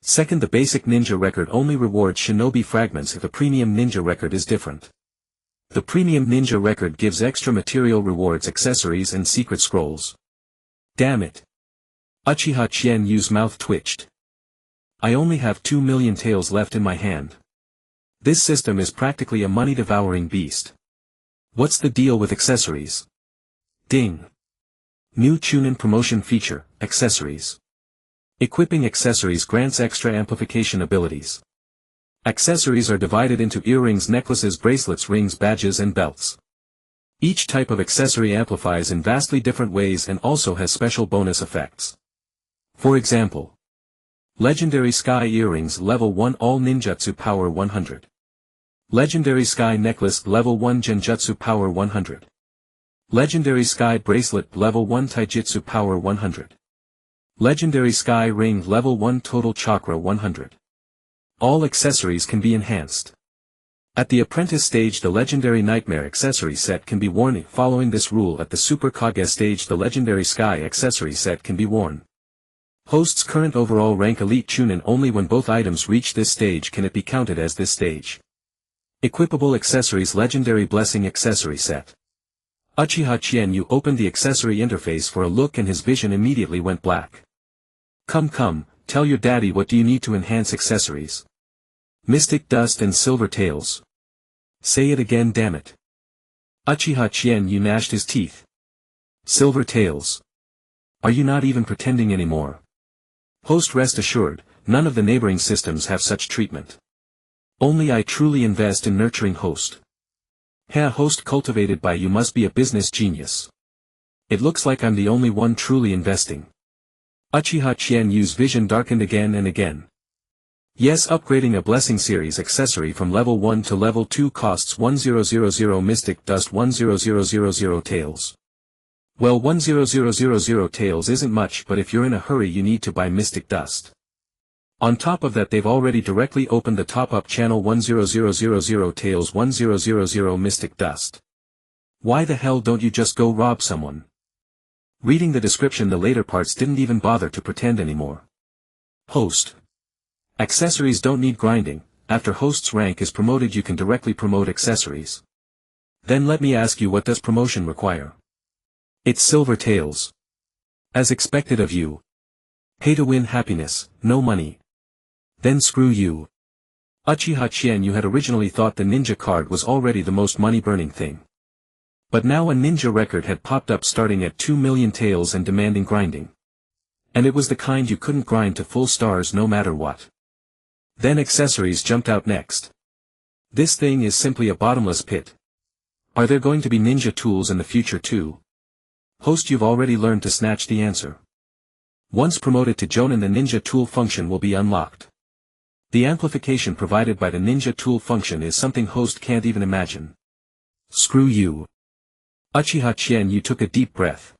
Second, the basic ninja record only rewards shinobi fragments if a premium ninja record is different. The premium ninja record gives extra material rewards, accessories and secret scrolls. Damn it. Uchiha Chienyu's mouth twitched. I only have 2 million tails left in my hand. This system is practically a money-devouring beast. What's the deal with accessories? Ding. New Chunin promotion feature, accessories. Equipping accessories grants extra amplification abilities. Accessories are divided into earrings, necklaces, bracelets, rings, badges and belts. Each type of accessory amplifies in vastly different ways and also has special bonus effects. For example, Legendary Sky Earrings Level 1 All Ninjutsu Power 100. Legendary Sky Necklace Level 1 Genjutsu Power 100. Legendary Sky Bracelet Level 1 Taijutsu Power 100. Legendary Sky Ring Level 1 Total Chakra 100. All accessories can be enhanced. At the apprentice stage the Legendary Nightmare accessory set can be worn. Following this rule at the Super Kage stage the Legendary Sky accessory set can be worn. Host's current overall rank Elite Chunin. Only when both items reach this stage can it be counted as this stage. Equipable accessories Legendary Blessing accessory set. Uchiha Chizuki opened the accessory interface for a look and his vision immediately went black. Come, tell your daddy what do you need to enhance accessories. Mystic Dust and Silver Tails. Say it again, damn it. Uchiha Chizuki gnashed his teeth. Silver Tails. Are you not even pretending anymore? Host, rest assured, none of the neighboring systems have such treatment. Only I truly invest in nurturing Host. Host cultivated by you must be a business genius. It looks like I'm the only one truly investing. Uchiha Chizuki's vision darkened again and again. Yes, upgrading a Blessing Series accessory from level 1 to level 2 costs 1000 Mystic Dust 10000 Tails. Well, 10000 Tails isn't much, but if you're in a hurry you need to buy Mystic Dust. On top of that they've already directly opened the top-up channel 10000 Tails 1000 Mystic Dust. Why the hell don't you just go rob someone? Reading the description the later parts didn't even bother to pretend anymore. Host. Accessories don't need grinding. After Host's rank is promoted you can directly promote accessories. Then let me ask you, what does promotion require? It's Silver Tails. As expected of you. Pay to win happiness, no money. Then screw you. Uchiha Chizuki had originally thought the ninja card was already the most money-burning thing. But now a ninja record had popped up starting at 2 million tails and demanding grinding. And it was the kind you couldn't grind to full stars no matter what. Then accessories jumped out next. This thing is simply a bottomless pit. Are there going to be ninja tools in the future too? Host, you've already learned to snatch the answer. Once promoted to Jonin the ninja tool function will be unlocked. The amplification provided by the ninja tool function is something Host can't even imagine. Screw you. Uchiha Chizuki took a deep breath,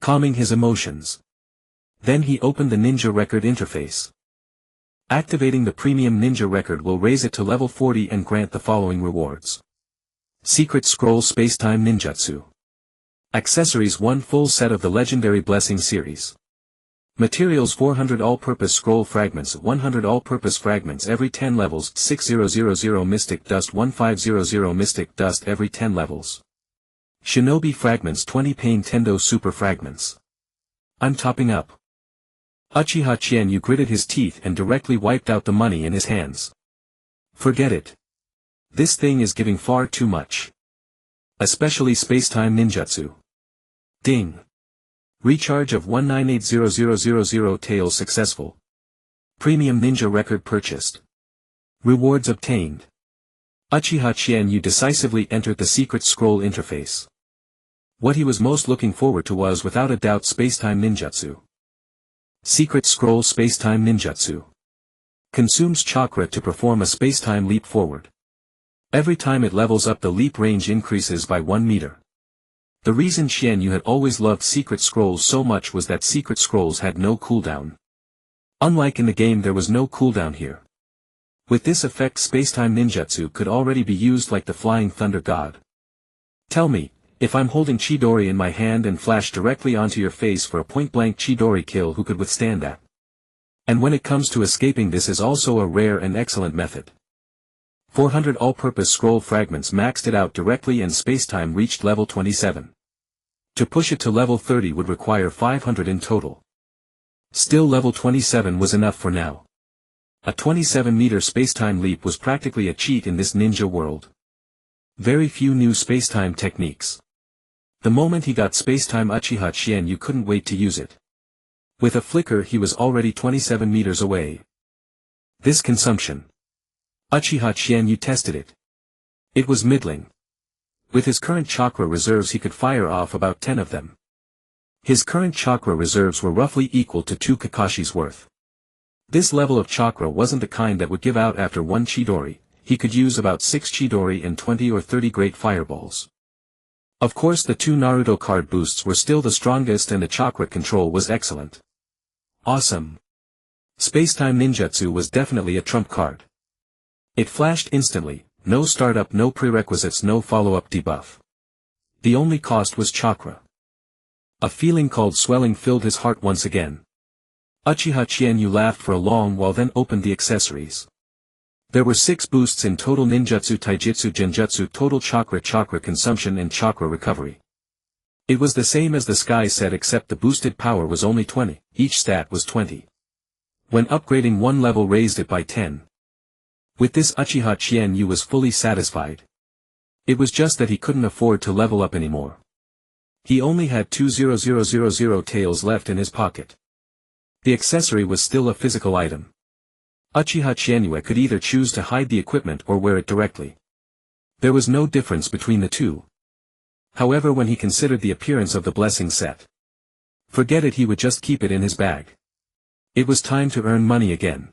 calming his emotions. Then he opened the ninja record interface. Activating the premium ninja record will raise it to level 40 and grant the following rewards. Secret Scroll Spacetime Ninjutsu. Accessories 1 full set of the Legendary Blessing series. Materials 400 all-purpose scroll fragments, 100 all-purpose fragments every 10 levels, 6000 Mystic Dust 1500 Mystic Dust every 10 levels. Shinobi Fragments 20 Pain Tendo Super Fragments. I'm topping up. Uchiha Chizuki gritted his teeth and directly wiped out the money in his hands. Forget it. This thing is giving far too much. Especially Spacetime Ninjutsu. Ding. Recharge of 1980000 tails successful. Premium ninja record purchased. Rewards obtained. Uchiha Chizuki decisively entered the secret scroll interface. What he was most looking forward to was without a doubt Spacetime Ninjutsu. Secret Scroll Spacetime Ninjutsu. Consumes chakra to perform a spacetime leap forward. Every time it levels up the leap range increases by 1 meter. The reason Xianyu had always loved secret scrolls so much was that secret scrolls had no cooldown. Unlike in the game, there was no cooldown here. With this effect, Spacetime Ninjutsu could already be used like the Flying Thunder God. Tell me, if I'm holding Chidori in my hand and flash directly onto your face for a point-blank Chidori kill, who could withstand that? And when it comes to escaping, this is also a rare and excellent method. 400 all-purpose scroll fragments maxed it out directly and Spacetime reached level 27. To push it to level 30 would require 500 in total. Still, level 27 was enough for now. A 27-meter spacetime leap was practically a cheat in this ninja world. Very few knew spacetime techniques. The moment he got spacetime, Uchiha Chizuki couldn't wait to use it. With a flicker he was already 27 meters away. This consumption. Uchiha Chienyu tested it. It was middling. With his current chakra reserves he could fire off about 10 of them. His current chakra reserves were roughly equal to 2 Kakashi's worth. This level of chakra wasn't the kind that would give out after 1 Chidori, he could use about 6 Chidori and 20 or 30 great fireballs. Of course the 2 Naruto card boosts were still the strongest and the chakra control was excellent. Awesome. Spacetime Ninjutsu was definitely a trump card. It flashed instantly, no startup, no prerequisites, no follow-up debuff. The only cost was chakra. A feeling called swelling filled his heart once again. Uchiha Chienyu laughed for a long while, then opened the accessories. There were 6 boosts in total: ninjutsu, taijutsu, genjutsu, total chakra consumption and chakra recovery. It was the same as the Sky set except the boosted power was only 20, each stat was 20. When upgrading one level raised it by 10. With this Uchiha Chienyu was fully satisfied. It was just that he couldn't afford to level up anymore. He only had 2,000 taels left in his pocket. The accessory was still a physical item. Uchiha Chienyu could either choose to hide the equipment or wear it directly. There was no difference between the two. However, when he considered the appearance of the blessing set, forget it, he would just keep it in his bag. It was time to earn money again.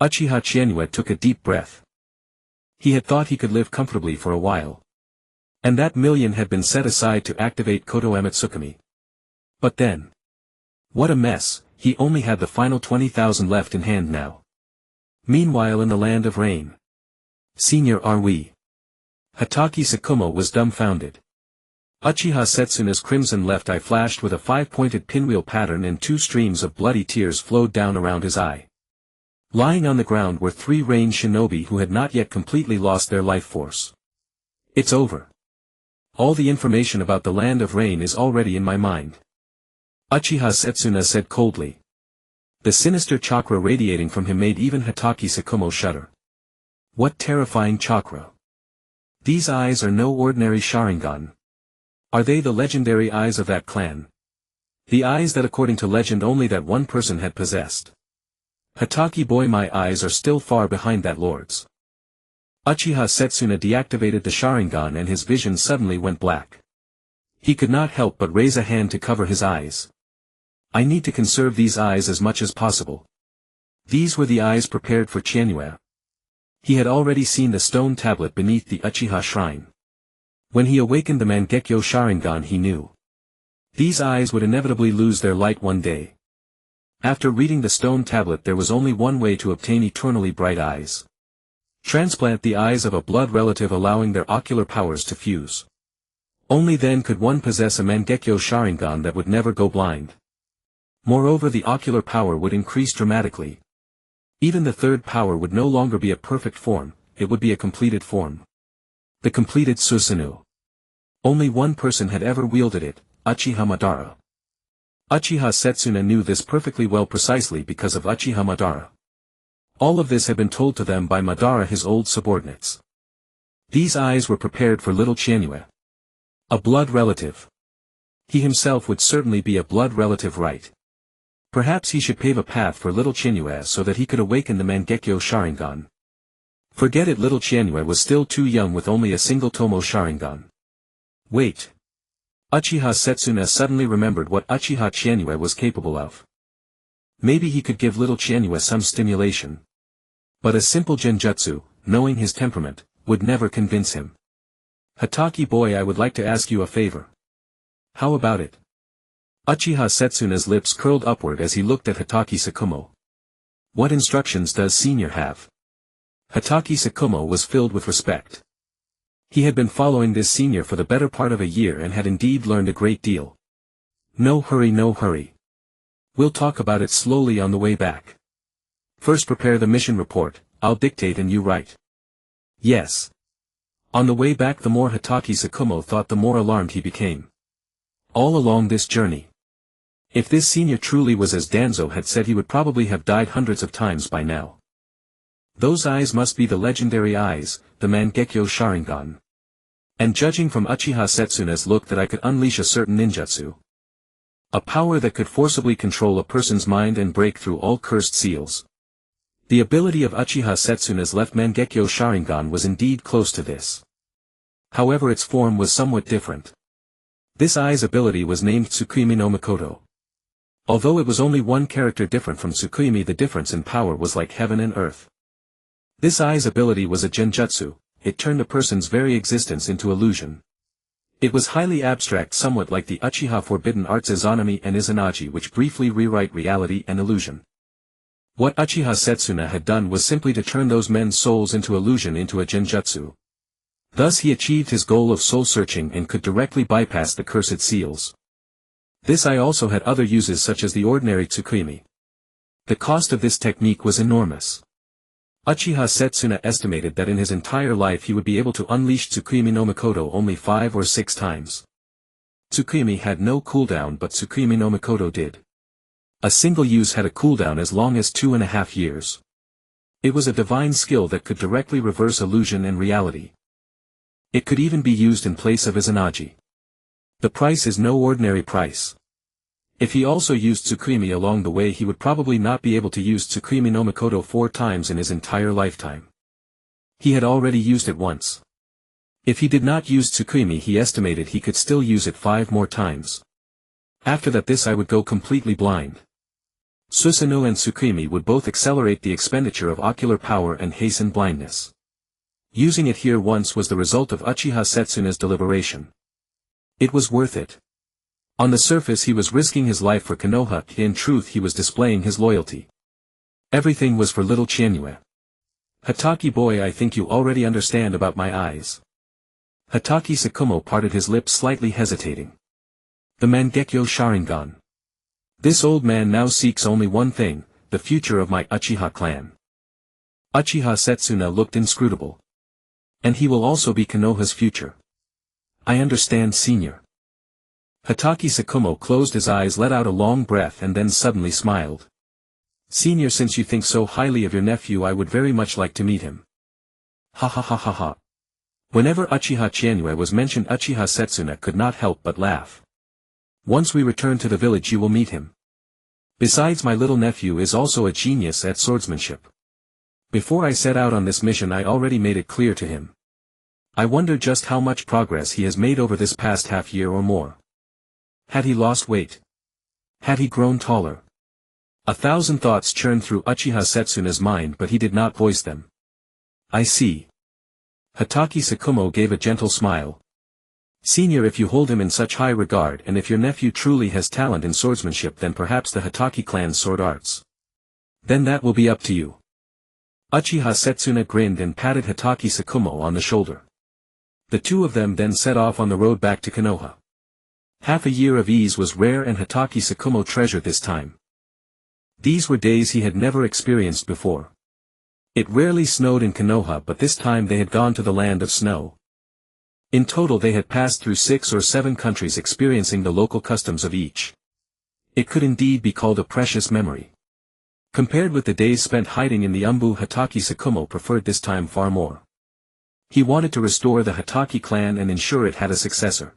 Uchiha Chienyu took a deep breath. He had thought he could live comfortably for a while. And that million had been set aside to activate Koto Ematsukami. But then, what a mess, he only had the final 20,000 left in hand now. Meanwhile in the land of rain. Senior, are we? Hatake Sakumo was dumbfounded. Uchiha Setsuna's crimson left eye flashed with a 5-pointed pinwheel pattern and 2 streams of bloody tears flowed down around his eye. Lying on the ground were 3 rain shinobi who had not yet completely lost their life force. It's over. All the information about the land of rain is already in my mind. Uchiha Setsuna said coldly. The sinister chakra radiating from him made even Hatake Sakumo shudder. What terrifying chakra! These eyes are no ordinary Sharingan. Are they the legendary eyes of that clan? The eyes that according to legend only that one person had possessed. Hatake boy, my eyes are still far behind that lord's. Uchiha Setsuna deactivated the Sharingan and his vision suddenly went black. He could not help but raise a hand to cover his eyes. I need to conserve these eyes as much as possible. These were the eyes prepared for Chienyu. He had already seen the stone tablet beneath the Uchiha shrine. When he awakened the Mangekyo Sharingan he knew. These eyes would inevitably lose their light one day. After reading the stone tablet there was only one way to obtain eternally bright eyes. Transplant the eyes of a blood relative allowing their ocular powers to fuse. Only then could one possess a Mangekyo Sharingan that would never go blind. Moreover, the ocular power would increase dramatically. Even the third power would no longer be a perfect form, it would be a completed form. The completed Susanoo. Only one person had ever wielded it, Uchiha Madara. Uchiha Setsuna knew this perfectly well precisely because of Uchiha Madara. All of this had been told to them by Madara, his old subordinates. These eyes were prepared for little Chienyu. A blood relative. He himself would certainly be a blood relative, right? Perhaps he should pave a path for little Chienyu so that he could awaken the Mangekyo Sharingan. Forget it, little Chienyu was still too young with only a single Tomo Sharingan. Wait. Uchiha Setsuna suddenly remembered what Uchiha Chienyu was capable of. Maybe he could give little Chienyu some stimulation. But a simple genjutsu, knowing his temperament, would never convince him. Hatake boy, I would like to ask you a favor. How about it? Uchiha Setsuna's lips curled upward as he looked at Hatake Sakumo. What instructions does senior have? Hatake Sakumo was filled with respect. He had been following this senior for the better part of a year and had indeed learned a great deal. No hurry, no hurry. We'll talk about it slowly on the way back. First prepare the mission report, I'll dictate and you write. Yes. On the way back the more Hatake Sakumo thought the more alarmed he became. All along this journey. If this senior truly was as Danzo had said, he would probably have died hundreds of times by now. Those eyes must be the legendary eyes, the Mangekyo Sharingan. And judging from Uchiha Setsuna's look that I could unleash a certain ninjutsu. A power that could forcibly control a person's mind and break through all cursed seals. The ability of Uchiha Setsuna's left Mangekyo Sharingan was indeed close to this. However, its form was somewhat different. This eye's ability was named Tsukuyomi no Mikoto. Although it was only one character different from Tsukuyomi, the difference in power was like heaven and earth. This eye's ability was a genjutsu. It turned a person's very existence into illusion. It was highly abstract, somewhat like the Uchiha forbidden arts Izanami and Izanagi, which briefly rewrite reality and illusion. What Uchiha Setsuna had done was simply to turn those men's souls into illusion into a genjutsu. Thus he achieved his goal of soul-searching and could directly bypass the cursed seals. This eye also had other uses such as the ordinary Tsukuyomi. The cost of this technique was enormous. Uchiha Setsuna estimated that in his entire life he would be able to unleash Tsukuyomi no Mikoto only 5 or 6 times. Tsukuyomi had no cooldown, but Tsukuyomi no Mikoto did. A single use had a cooldown as long as 2.5 years. It was a divine skill that could directly reverse illusion and reality. It could even be used in place of Izanagi. The price is no ordinary price. If he also used Tsukuyomi along the way, he would probably not be able to use Tsukuyomi no Mikoto 4 times in his entire lifetime. He had already used it once. If he did not use Tsukuyomi, he estimated he could still use it 5 more times. After that, this eye would go completely blind. Susanoo and Tsukuyomi would both accelerate the expenditure of ocular power and hasten blindness. Using it here once was the result of Uchiha Setsuna's deliberation. It was worth it. On the surface he was risking his life for Konoha, in truth he was displaying his loyalty. Everything was for little Chienue. Hataki boy, I think you already understand about my eyes. Hataki Sakumo parted his lips, slightly hesitating. The Mangekyo Sharingan. This old man now seeks only one thing, the future of my Uchiha clan. Uchiha Setsuna looked inscrutable. And he will also be Konoha's future. I understand, senior. Hataki Sakumo closed his eyes, let out a long breath, and then suddenly smiled. Senior, since you think so highly of your nephew, I would very much like to meet him. Ha ha ha ha ha. Whenever Uchiha Chienue was mentioned, Uchiha Setsuna could not help but laugh. Once we return to the village you will meet him. Besides, my little nephew is also a genius at swordsmanship. Before I set out on this mission I already made it clear to him. I wonder just how much progress he has made over this past half year or more. Had he lost weight? Had he grown taller? 1,000 thoughts churned through Uchiha Setsuna's mind, but he did not voice them. I see. Hataki Sakumo gave a gentle smile. Senior, if you hold him in such high regard, and if your nephew truly has talent in swordsmanship, then perhaps the Hataki clan's sword arts. Then that will be up to you. Uchiha Setsuna grinned and patted Hataki Sakumo on the shoulder. The two of them then set off on the road back to Konoha. Half a year of ease was rare, and Hataki Sakumo treasured this time. These were days he had never experienced before. It rarely snowed in Konoha, but this time they had gone to the land of snow. In total they had passed through 6 or 7 countries, experiencing the local customs of each. It could indeed be called a precious memory. Compared with the days spent hiding in the Umbu, Hataki Sakumo preferred this time far more. He wanted to restore the Hataki clan and ensure it had a successor.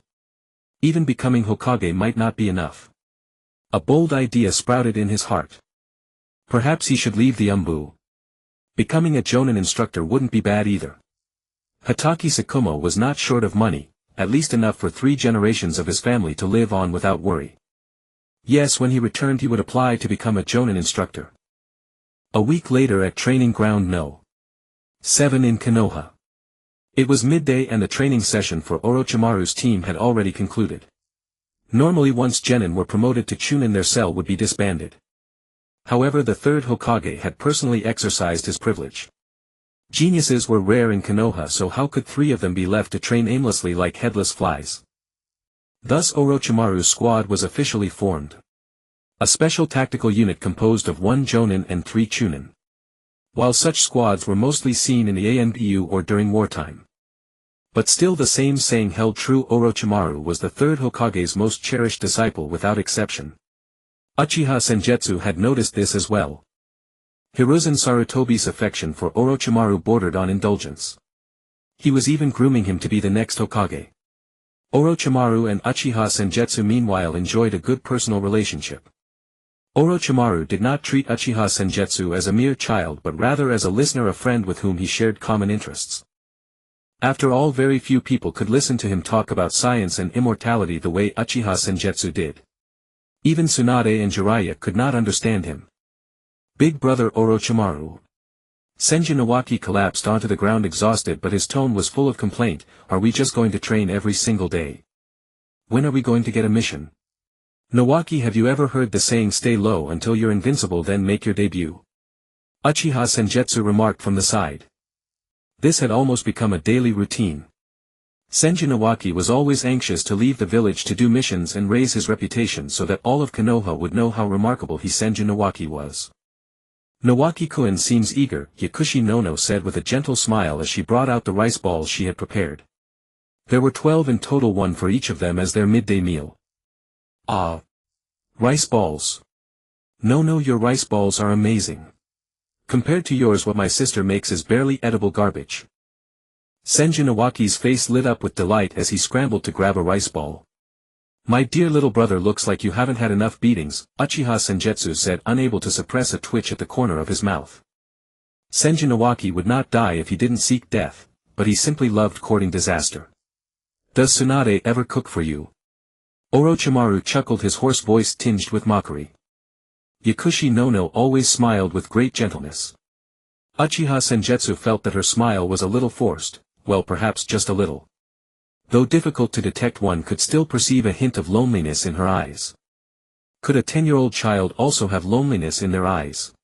Even becoming Hokage might not be enough. A bold idea sprouted in his heart. Perhaps he should leave the Umbu. Becoming a Jonin instructor wouldn't be bad either. Hataki Sakumo was not short of money, at least enough for 3 generations of his family to live on without worry. Yes, when he returned he would apply to become a Jonin instructor. A week later at Training Ground No. 7 in Konoha. It was midday and the training session for Orochimaru's team had already concluded. Normally once genin were promoted to chunin their cell would be disbanded. However, the 3rd Hokage had personally exercised his privilege. Geniuses were rare in Konoha, so how could 3 of them be left to train aimlessly like headless flies? Thus Orochimaru's squad was officially formed. A special tactical unit composed of 1 Jonin and 3 Chunin. While such squads were mostly seen in the ANBU or during wartime. But still the same saying held true: Orochimaru was the 3rd Hokage's most cherished disciple without exception. Uchiha Senjutsu had noticed this as well. Hiruzen Sarutobi's affection for Orochimaru bordered on indulgence. He was even grooming him to be the next Hokage. Orochimaru and Uchiha Senjutsu meanwhile enjoyed a good personal relationship. Orochimaru did not treat Uchiha Senjutsu as a mere child but rather as a listener, a friend with whom he shared common interests. After all, very few people could listen to him talk about science and immortality the way Uchiha Senjutsu did. Even Tsunade and Jiraiya could not understand him. Big brother Orochimaru. Senju Nawaki collapsed onto the ground exhausted, but his tone was full of complaint. Are we just going to train every single day? When are we going to get a mission? Nawaki, have you ever heard the saying, stay low until you're invincible then make your debut? Uchiha Senjutsu remarked from the side. This had almost become a daily routine. Senju Nawaki was always anxious to leave the village to do missions and raise his reputation so that all of Konoha would know how remarkable he Senju Nawaki was. Nawaki-kun seems eager, Yakushi Nono said with a gentle smile as she brought out the rice balls she had prepared. There were 12 in total, one for each of them as their midday meal. Ah! Rice balls. No, your rice balls are amazing. Compared to yours, what my sister makes is barely edible garbage. Senju Nawaki's face lit up with delight as he scrambled to grab a rice ball. My dear little brother, looks like you haven't had enough beatings, Uchiha Senjutsu said, unable to suppress a twitch at the corner of his mouth. Senju Nawaki would not die if he didn't seek death, but he simply loved courting disaster. Does Tsunade ever cook for you? Orochimaru chuckled, his hoarse voice tinged with mockery. Yakushi Nono always smiled with great gentleness. Uchiha Senjutsu felt that her smile was a little forced, well, perhaps just a little. Though difficult to detect, one could still perceive a hint of loneliness in her eyes. Could a 10-year-old child also have loneliness in their eyes?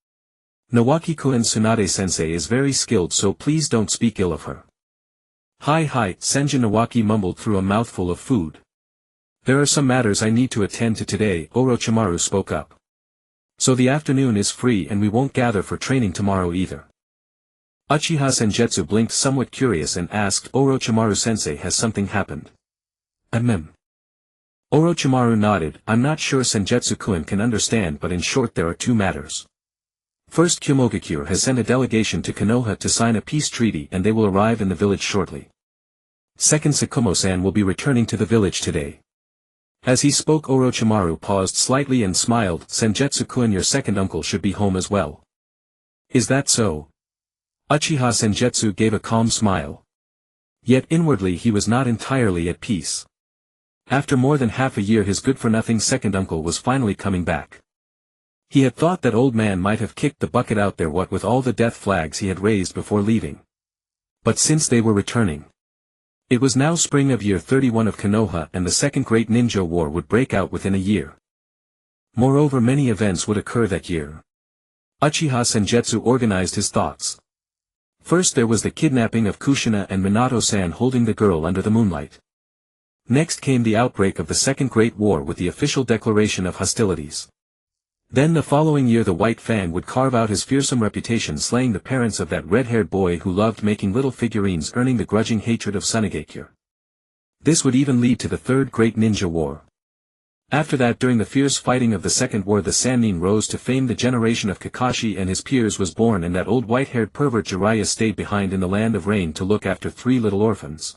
Nawaki-kun, Tsunade-sensei is very skilled, so please don't speak ill of her. Hi, Senju Nawaki mumbled through a mouthful of food. There are some matters I need to attend to today, Orochimaru spoke up. So the afternoon is free and we won't gather for training tomorrow either. Uchiha Senjutsu blinked, somewhat curious, and asked, Orochimaru-sensei, has something happened? Orochimaru nodded. I'm not sure Senjutsu-kun can understand, but in short there are two matters. First, Kyomogakure has sent a delegation to Konoha to sign a peace treaty and they will arrive in the village shortly. Second, Sakumo-san will be returning to the village today. As he spoke, Orochimaru paused slightly and smiled. Senjutsu-kun, your second uncle should be home as well. Is that so? Uchiha Senjutsu gave a calm smile. Yet inwardly he was not entirely at peace. After more than half a year his good-for-nothing second uncle was finally coming back. He had thought that old man might have kicked the bucket out there, what with all the death flags he had raised before leaving. But since they were returning. It was now spring of year 31 of Konoha, and the Second Great Ninja War would break out within a year. Moreover, many events would occur that year. Uchiha Senjutsu organized his thoughts. First there was the kidnapping of Kushina and Minato-san holding the girl under the moonlight. Next came the outbreak of the Second Great War with the official declaration of hostilities. Then the following year the White Fang would carve out his fearsome reputation, slaying the parents of that red-haired boy who loved making little figurines, earning the grudging hatred of Tsunade. This would even lead to the Third Great Ninja War. After that, during the fierce fighting of the Second War, the Sannin rose to fame. The generation of Kakashi and his peers was born, and that old white-haired pervert Jiraiya stayed behind in the land of rain to look after 3 little orphans.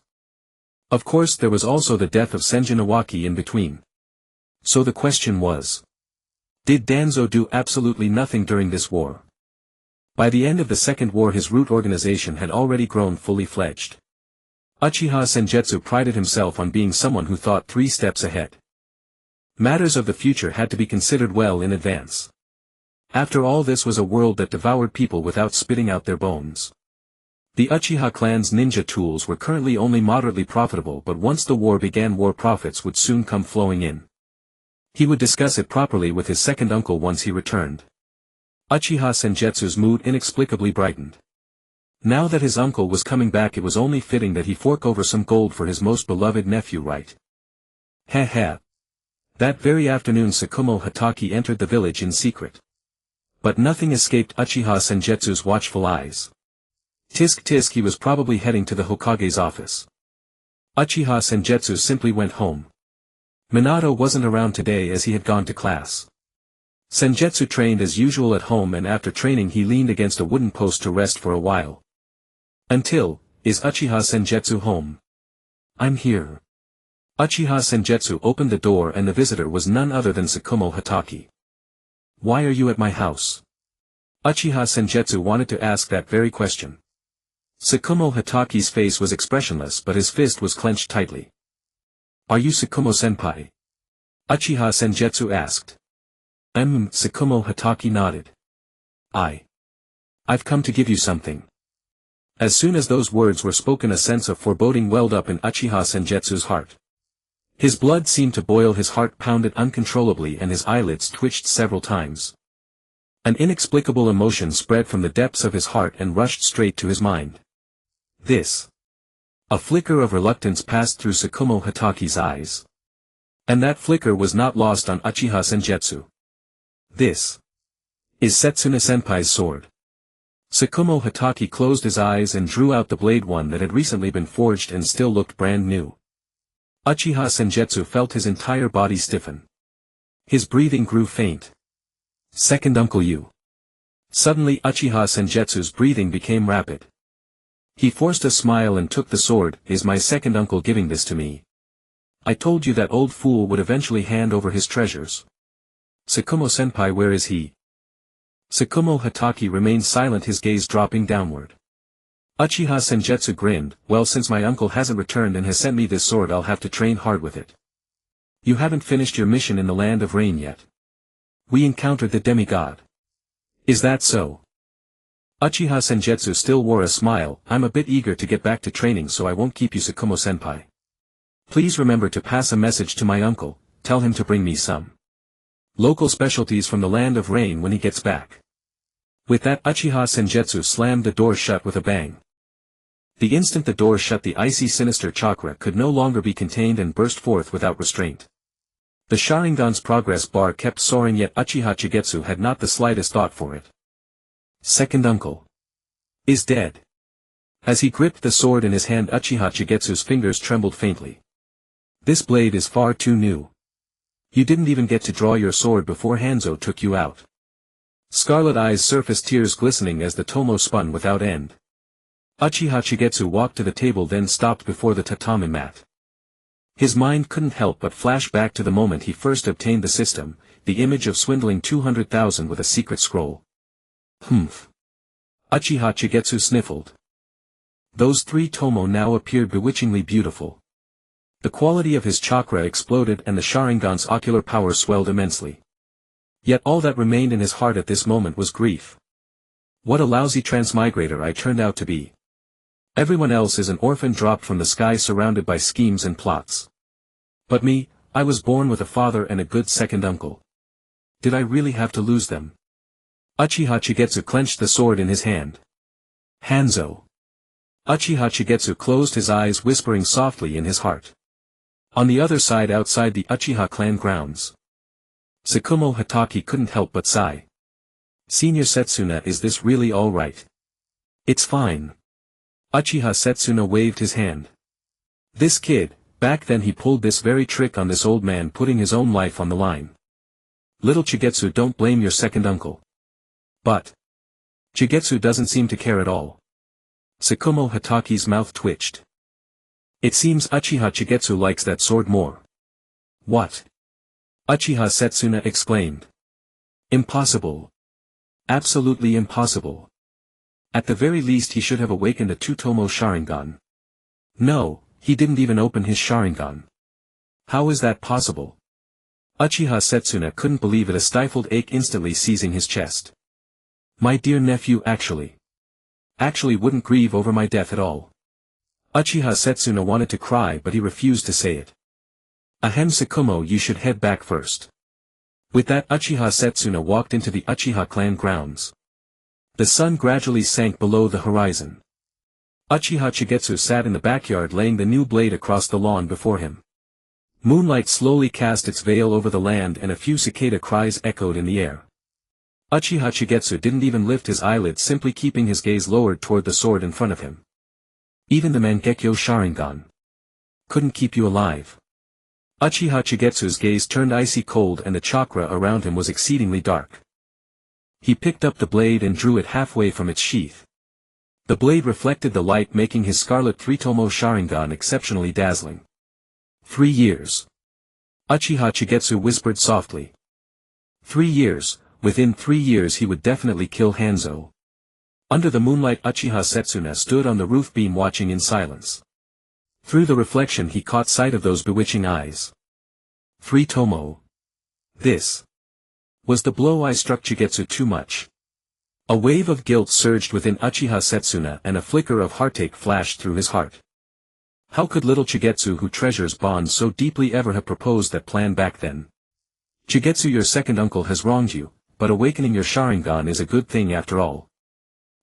Of course there was also the death of Senju Nawaki in between. So the question was, did Danzo do absolutely nothing during this war? By the end of the Second War his root organization had already grown fully fledged. Uchiha Senjutsu prided himself on being someone who thought 3 steps ahead. Matters of the future had to be considered well in advance. After all, this was a world that devoured people without spitting out their bones. The Uchiha clan's ninja tools were currently only moderately profitable, but once the war began, war profits would soon come flowing in. He would discuss it properly with his second uncle once he returned. Uchiha Senjutsu's mood inexplicably brightened. Now that his uncle was coming back, it was only fitting that he fork over some gold for his most beloved nephew, right? That very afternoon Sakumo Hatake entered the village in secret. But nothing escaped Uchiha Senjutsu's watchful eyes. Tisk, he was probably heading to the Hokage's office. Uchiha Senjutsu simply went home. Minato wasn't around today as he had gone to class. Senjutsu trained as usual at home, and after training he leaned against a wooden post to rest for a while. Until, is Uchiha Senjutsu home? I'm here. Uchiha Senjutsu opened the door and the visitor was none other than Sakumo Hatake. Why are you at my house? Uchiha Senjutsu wanted to ask that very question. Tsukumo Hataki's face was expressionless but his fist was clenched tightly. Are you Tsukumo-senpai? Uchiha Senjutsu asked. Tsukumo Hataki nodded. I've come to give you something. As soon as those words were spoken a sense of foreboding welled up in Uchiha Senjutsu's heart. His blood seemed to boil, his heart pounded uncontrollably and his eyelids twitched several times. An inexplicable emotion spread from the depths of his heart and rushed straight to his mind. This. A flicker of reluctance passed through Tsukumo Hataki's eyes. And that flicker was not lost on Uchiha Senjutsu. This is Setsuna-senpai's sword. Tsukumo Hataki closed his eyes and drew out the blade, one that had recently been forged and still looked brand new. Uchiha Senjutsu felt his entire body stiffen. His breathing grew faint. Second uncle you. Suddenly Uchiha Senjutsu's breathing became rapid. He forced a smile and took the sword. Is my second uncle giving this to me? I told you that old fool would eventually hand over his treasures. Tsukumo-senpai, where is he? Tsukumo Hataki remained silent, his gaze dropping downward. Uchiha Senjutsu grinned. Well, since my uncle hasn't returned and has sent me this sword, I'll have to train hard with it. You haven't finished your mission in the Land of Rain yet. We encountered the demigod. Is that so? Uchiha Senjutsu still wore a smile. I'm a bit eager to get back to training, so I won't keep you, Tsukumo-senpai. Please remember to pass a message to my uncle, tell him to bring me some local specialties from the Land of Rain when he gets back. With that, Uchiha Senjutsu slammed the door shut with a bang. The instant the door shut, the icy sinister chakra could no longer be contained and burst forth without restraint. The Sharingan's progress bar kept soaring, yet Uchiha Chigetsu had not the slightest thought for it. Second uncle is dead. As he gripped the sword in his hand, Uchiha Chigetsu's fingers trembled faintly. This blade is far too new. You didn't even get to draw your sword before Hanzo took you out. Scarlet eyes surfaced, tears glistening as the tomo spun without end. Uchiha Chigetsu walked to the table, then stopped before the tatami mat. His mind couldn't help but flash back to the moment he first obtained the system, the image of swindling 200,000 with a secret scroll. Uchiha Chigetsu sniffled. Those three tomo now appeared bewitchingly beautiful. The quality of his chakra exploded and the Sharingan's ocular power swelled immensely. Yet all that remained in his heart at this moment was grief. What a lousy transmigrator I turned out to be. Everyone else is an orphan dropped from the sky, surrounded by schemes and plots. But me, I was born with a father and a good second uncle. Did I really have to lose them? Uchiha Chigetsu clenched the sword in his hand. Hanzo. Uchiha Chigetsu closed his eyes, whispering softly in his heart. On the other side, outside the Uchiha clan grounds, Tsukumo Hataki couldn't help but sigh. Senior Setsuna, is this really all right? It's fine. Uchiha Setsuna waved his hand. This kid, back then he pulled this very trick on this old man, putting his own life on the line. Little Chigetsu, don't blame your second uncle. But Chigetsu doesn't seem to care at all. Tsukumo Hataki's mouth twitched. It seems Uchiha Chigetsu likes that sword more. What? Uchiha Setsuna exclaimed. Impossible. Absolutely impossible. At the very least he should have awakened a two-tomo Sharingan. No, he didn't even open his Sharingan. How is that possible? Uchiha Setsuna couldn't believe it, a stifled ache instantly seizing his chest. My dear nephew actually wouldn't grieve over my death at all. Uchiha Setsuna wanted to cry, but he refused to say it. Ahem, Tsukumo, you should head back first. With that, Uchiha Setsuna walked into the Uchiha clan grounds. The sun gradually sank below the horizon. Uchiha Chigetsu sat in the backyard, laying the new blade across the lawn before him. Moonlight slowly cast its veil over the land and a few cicada cries echoed in the air. Uchiha Chigetsu didn't even lift his eyelids, simply keeping his gaze lowered toward the sword in front of him. Even the Mangekyo Sharingan couldn't keep you alive. Uchiha Chigetsu's gaze turned icy cold and the chakra around him was exceedingly dark. He picked up the blade and drew it halfway from its sheath. The blade reflected the light, making his scarlet three-tomo Sharingan exceptionally dazzling. 3 years. Uchiha Chigetsu whispered softly. 3 years, Within 3 years he would definitely kill Hanzo. Under the moonlight Uchiha Setsuna stood on the roof beam watching in silence. Through the reflection he caught sight of those bewitching eyes. Free Tomo. This was the blow I struck Chigetsu too much. A wave of guilt surged within Uchiha Setsuna and a flicker of heartache flashed through his heart. How could little Chigetsu who treasures bonds so deeply ever have proposed that plan back then? Chigetsu, your second uncle has wronged you, but awakening your Sharingan is a good thing after all.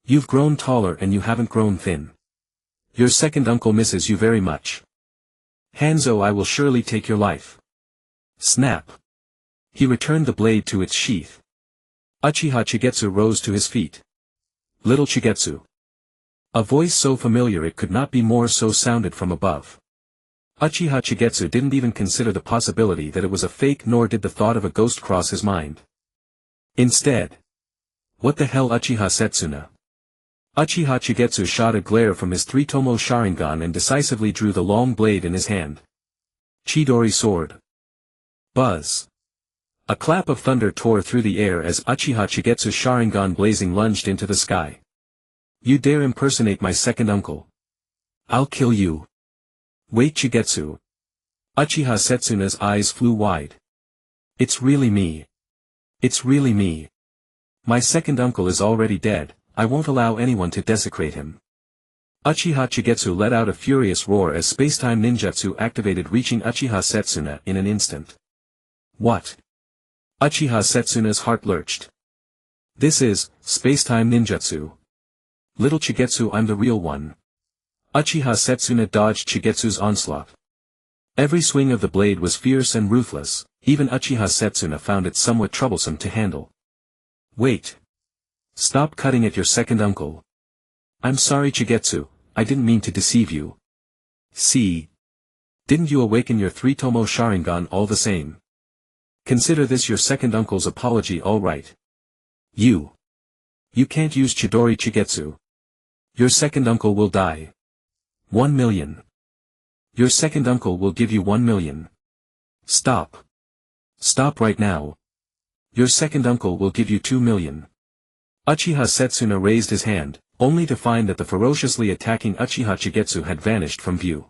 You've grown taller and you haven't grown thin. Your second uncle misses you very much. Hanzo, I will surely take your life. Snap. He returned the blade to its sheath. Uchiha Chigetsu rose to his feet. Little Chigetsu. A voice so familiar it could not be more so sounded from above. Uchiha Chigetsu didn't even consider the possibility that it was a fake, nor did the thought of a ghost cross his mind. Instead. What the hell, Uchiha Setsuna? Uchiha Chigetsu shot a glare from his 3-tomo Sharingan and decisively drew the long blade in his hand. Chidori sword. Buzz. A clap of thunder tore through the air as Uchiha Chigetsu's Sharingan blazing lunged into the sky. You dare impersonate my second uncle? I'll kill you. Wait, Chigetsu. Uchiha Setsuna's eyes flew wide. It's really me. It's really me. My second uncle is already dead, I won't allow anyone to desecrate him. Uchiha Chigetsu let out a furious roar as spacetime ninjutsu activated, reaching Uchiha Setsuna in an instant. What? Uchiha Setsuna's heart lurched. This is spacetime ninjutsu. Little Chigetsu, I'm the real one. Uchiha Setsuna dodged Chigetsu's onslaught. Every swing of the blade was fierce and ruthless, even Uchiha Setsuna found it somewhat troublesome to handle. Wait. Stop cutting at your second uncle. I'm sorry, Chigetsu, I didn't mean to deceive you. See? Didn't you awaken your 3-tomo Sharingan all the same? Consider this your second uncle's apology, all right. You can't use Chidori, Chigetsu. Your second uncle will die. 1 million. Your second uncle will give you 1 million. Stop. Stop right now. Your second uncle will give you 2 million. Uchiha Setsuna raised his hand, only to find that the ferociously attacking Uchiha Chigetsu had vanished from view.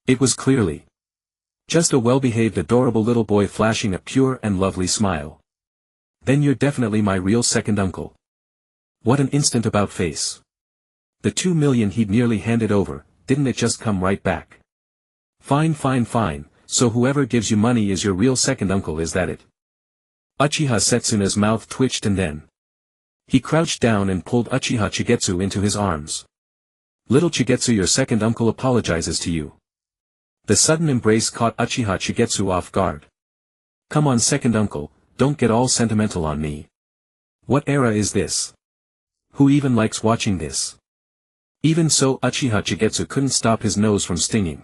It was clearly just a well-behaved, adorable little boy flashing a pure and lovely smile. Then you're definitely my real second uncle. What an instant about face. The 2 million he'd nearly handed over, didn't it just come right back? Fine, fine, fine, so whoever gives you money is your real second uncle, is that it? Uchiha Setsuna's mouth twitched and then he crouched down and pulled Uchiha Chigetsu into his arms. Little Chigetsu, your second uncle apologizes to you. The sudden embrace caught Uchiha Chigetsu off guard. Come on, second uncle, don't get all sentimental on me. What era is this? Who even likes watching this? Even so, Uchiha Chigetsu couldn't stop his nose from stinging.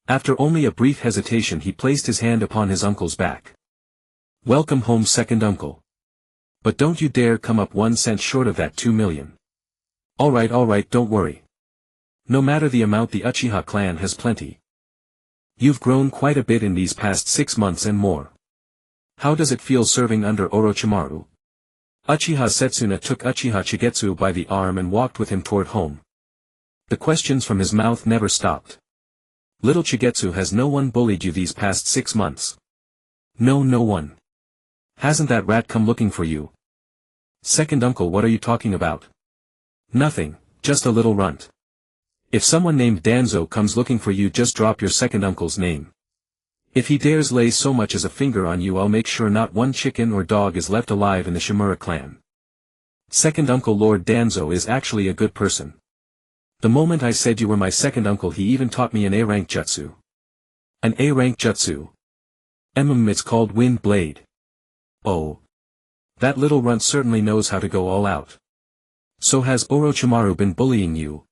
After only a brief hesitation he placed his hand upon his uncle's back. Welcome home, second uncle. But don't you dare come up 1 cent short of that 2 million. Alright, don't worry. No matter the amount, the Uchiha clan has plenty. You've grown quite a bit in these past 6 months and more. How does it feel serving under Orochimaru? Uchiha Setsuna took Uchiha Chigetsu by the arm and walked with him toward home. The questions from his mouth never stopped. Little Chigetsu, has no one bullied you these past 6 months? No one. Hasn't that rat come looking for you? Second uncle, what are you talking about? Nothing, just a little runt. If someone named Danzo comes looking for you, just drop your second uncle's name. If he dares lay so much as a finger on you, I'll make sure not one chicken or dog is left alive in the Shimura clan. Second uncle Lord Danzo is actually a good person. The moment I said you were my second uncle, he even taught me an A-rank jutsu. An A-rank jutsu? It's called Wind Blade. Oh. That little runt certainly knows how to go all out. So has Orochimaru been bullying you?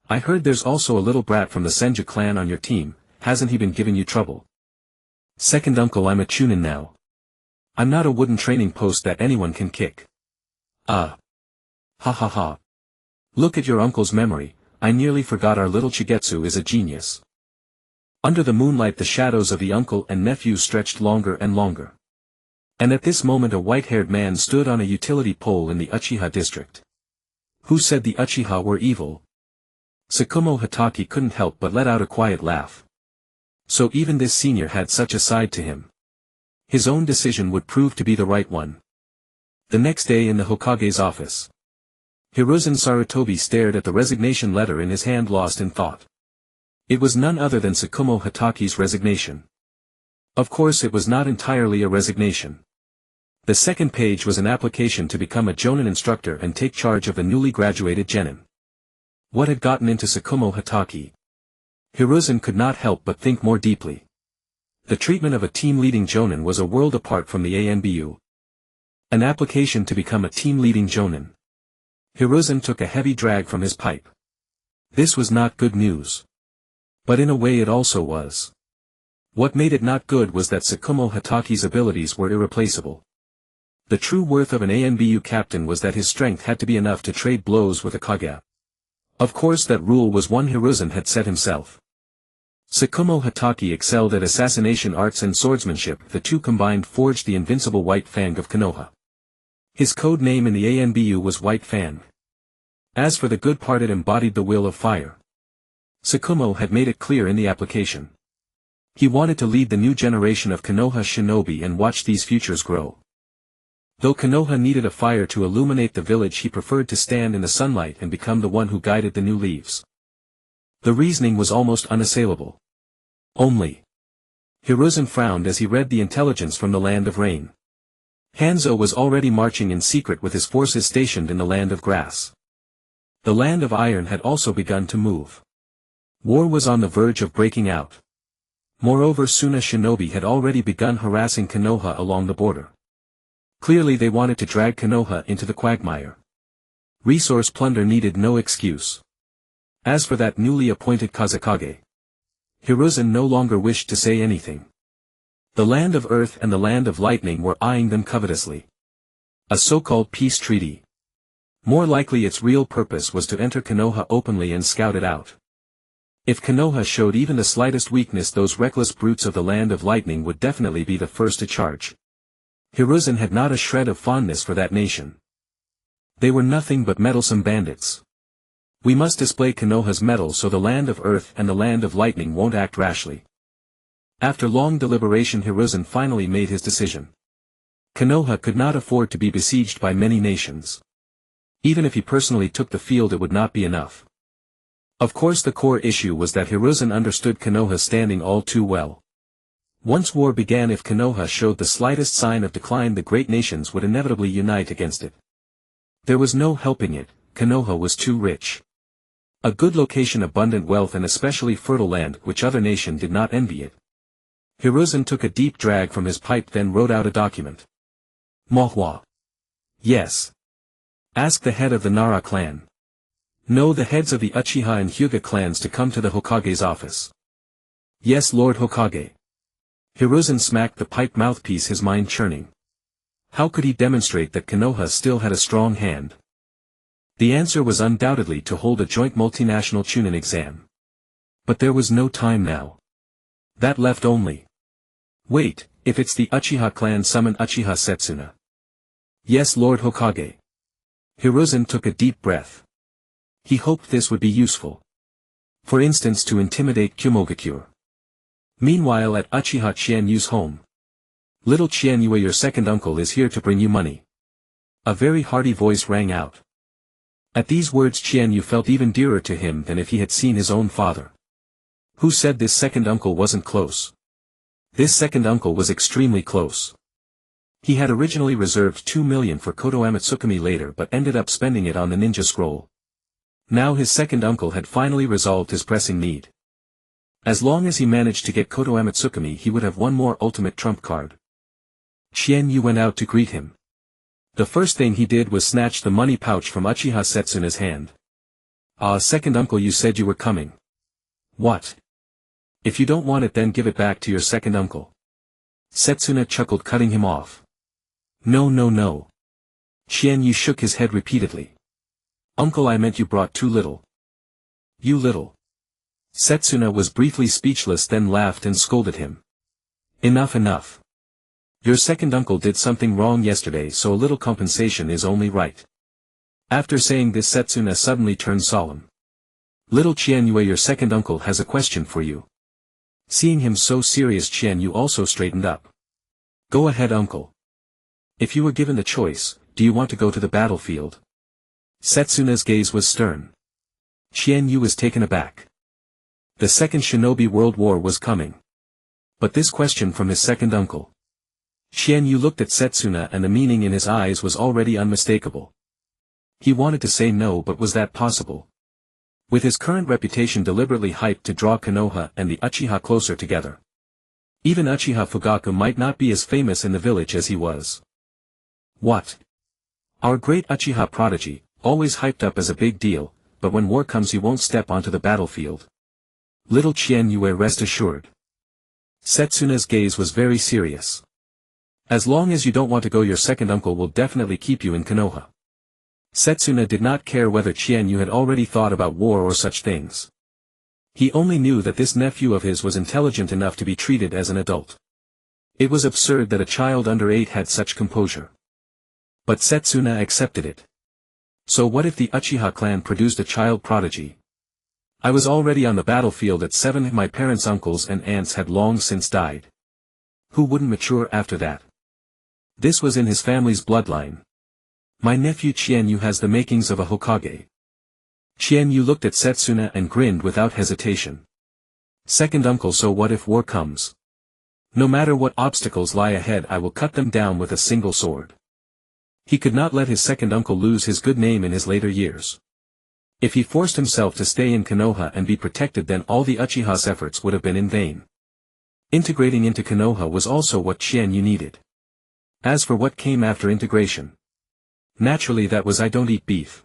I heard there's also a little brat from the Senju clan on your team, hasn't he been giving you trouble? Second uncle, I'm a chunin now. I'm not a wooden training post that anyone can kick. Ha ha ha. Look at your uncle's memory, I nearly forgot our little Chigetsu is a genius. Under the moonlight the shadows of the uncle and nephew stretched longer and longer. And at this moment a white-haired man stood on a utility pole in the Uchiha district. Who said the Uchiha were evil? Tsukumo Hatake couldn't help but let out a quiet laugh. So even this senior had such a side to him. His own decision would prove to be the right one. The next day in the Hokage's office, Hiruzen Sarutobi stared at the resignation letter in his hand, lost in thought. It was none other than Tsukumo Hatake's resignation. Of course it was not entirely a resignation. The second page was an application to become a jonin instructor and take charge of the newly graduated genin. What had gotten into Tsukumo Hatake? Hiruzen could not help but think more deeply. The treatment of a team-leading jonin was a world apart from the ANBU. An application to become a team-leading jonin. Hiruzen took a heavy drag from his pipe. This was not good news. But in a way it also was. What made it not good was that Tsukumo Hatake's abilities were irreplaceable. The true worth of an ANBU captain was that his strength had to be enough to trade blows with a Kage. Of course that rule was one Hiruzen had set himself. Tsukumo Hatake excelled at assassination arts and swordsmanship. The two combined forged the invincible White Fang of Konoha. His code name in the ANBU was White Fang. As for the good part, it embodied the will of fire. Tsukumo had made it clear in the application. He wanted to lead the new generation of Konoha shinobi and watch these futures grow. Though Konoha needed a fire to illuminate the village, he preferred to stand in the sunlight and become the one who guided the new leaves. The reasoning was almost unassailable. Only. Hiruzen frowned as he read the intelligence from the land of rain. Hanzo was already marching in secret with his forces stationed in the land of grass. The land of iron had also begun to move. War was on the verge of breaking out. Moreover, Suna shinobi had already begun harassing Konoha along the border. Clearly they wanted to drag Konoha into the quagmire. Resource plunder needed no excuse. As for that newly appointed Kazekage, Hiruzen no longer wished to say anything. The land of earth and the land of lightning were eyeing them covetously. A so-called peace treaty. More likely its real purpose was to enter Konoha openly and scout it out. If Konoha showed even the slightest weakness, those reckless brutes of the land of lightning would definitely be the first to charge. Hiruzen had not a shred of fondness for that nation. They were nothing but meddlesome bandits. We must display Konoha's mettle so the land of earth and the land of lightning won't act rashly. After long deliberation, Hiruzen finally made his decision. Konoha could not afford to be besieged by many nations. Even if he personally took the field, it would not be enough. Of course the core issue was that Hiruzen understood Konoha's standing all too well. Once war began, if Konoha showed the slightest sign of decline, the great nations would inevitably unite against it. There was no helping it, Konoha was too rich. A good location, abundant wealth, and especially fertile land, which other nation did not envy it. Hiruzen took a deep drag from his pipe, then wrote out a document. Mohwa. Yes. Ask the head of the Nara clan. No, the heads of the Uchiha and Hyuga clans to come to the Hokage's office. Yes, Lord Hokage. Hiruzen smacked the pipe mouthpiece, his mind churning. How could he demonstrate that Konoha still had a strong hand? The answer was undoubtedly to hold a joint multinational Chunin exam. But there was no time now. That left only. Wait, if it's the Uchiha clan, summon Uchiha Setsuna. Yes, Lord Hokage. Hiruzen took a deep breath. He hoped this would be useful. For instance, to intimidate Kyumogakure. Meanwhile, at Uchiha Qianyu's home. Little Qianyue, your second uncle is here to bring you money. A very hearty voice rang out. At these words, Qianyu felt even dearer to him than if he had seen his own father. Who said this second uncle wasn't close? This second uncle was extremely close. He had originally reserved 2 million for Koto Amatsukami later, but ended up spending it on the ninja scroll. Now his second uncle had finally resolved his pressing need. As long as he managed to get Koto Amatsukami, he would have one more ultimate trump card. Qianyu went out to greet him. The first thing he did was snatch the money pouch from Uchiha Setsuna's hand. Ah, second uncle, you said you were coming. What? If you don't want it, then give it back to your second uncle. Setsuna chuckled, cutting him off. No, no, no. Qianyu shook his head repeatedly. Uncle, I meant you brought too little. You little. Setsuna was briefly speechless, then laughed and scolded him. Enough, enough. Your second uncle did something wrong yesterday, so a little compensation is only right. After saying this, Setsuna suddenly turned solemn. Little Qianyue, your second uncle has a question for you. Seeing him so serious, Qianyu also straightened up. Go ahead, uncle. If you were given the choice, do you want to go to the battlefield? Setsuna's gaze was stern. Qianyu was taken aback. The Second Shinobi World War was coming. But this question from his second uncle. Qianyu looked at Setsuna and the meaning in his eyes was already unmistakable. He wanted to say no, but was that possible? With his current reputation deliberately hyped to draw Konoha and the Uchiha closer together. Even Uchiha Fugaku might not be as famous in the village as he was. What? Our great Uchiha prodigy, always hyped up as a big deal, but when war comes he won't step onto the battlefield. Little Qianyue, rest assured. Setsuna's gaze was very serious. As long as you don't want to go, your second uncle will definitely keep you in Konoha. Setsuna did not care whether Qianyu had already thought about war or such things. He only knew that this nephew of his was intelligent enough to be treated as an adult. It was absurd that a child under 8 had such composure. But Setsuna accepted it. So what if the Uchiha clan produced a child prodigy? I was already on the battlefield at 7. My parents' uncles and aunts had long since died. Who wouldn't mature after that? This was in his family's bloodline. My nephew Qianyu has the makings of a Hokage. Qianyu looked at Setsuna and grinned without hesitation. Second uncle, so what if war comes? No matter what obstacles lie ahead, I will cut them down with a single sword. He could not let his second uncle lose his good name in his later years. If he forced himself to stay in Konoha and be protected, then all the Uchiha's efforts would have been in vain. Integrating into Konoha was also what Qianyu needed. As for what came after integration, naturally that was I don't eat beef.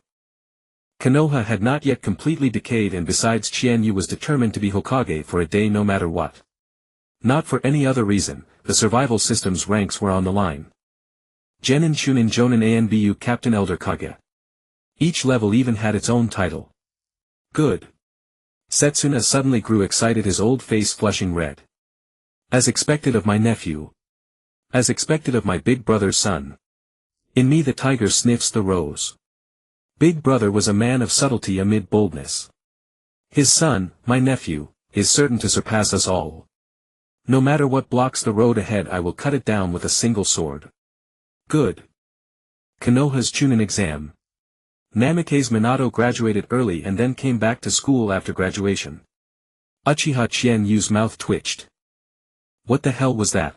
Konoha had not yet completely decayed, and besides Qianyu was determined to be Hokage for a day no matter what. Not for any other reason, the survival system's ranks were on the line. Genin Chunin Jonin Anbu Captain Elder Kage. Each level even had its own title. Good. Setsuna suddenly grew excited, his old face flushing red. As expected of my nephew. As expected of my big brother's son. In me the tiger sniffs the rose. Big brother was a man of subtlety amid boldness. His son, my nephew, is certain to surpass us all. No matter what blocks the road ahead, I will cut it down with a single sword. Good. Konoha's Chunin exam. Namikaze Minato graduated early and then came back to school after graduation. Uchiha Qianyu's mouth twitched. What the hell was that?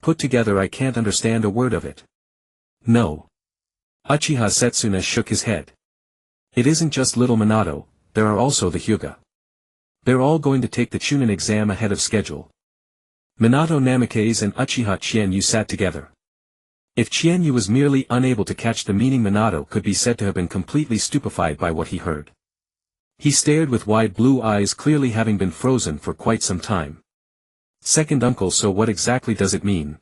Put together, I can't understand a word of it. No. Uchiha Setsuna shook his head. It isn't just little Minato, there are also the Hyuga. They're all going to take the Chunin exam ahead of schedule. Minato Namikaze and Uchiha Qianyu sat together. If Qianyu was merely unable to catch the meaning, Minato could be said to have been completely stupefied by what he heard. He stared with wide blue eyes, clearly having been frozen for quite some time. Second uncle, so what exactly does it mean?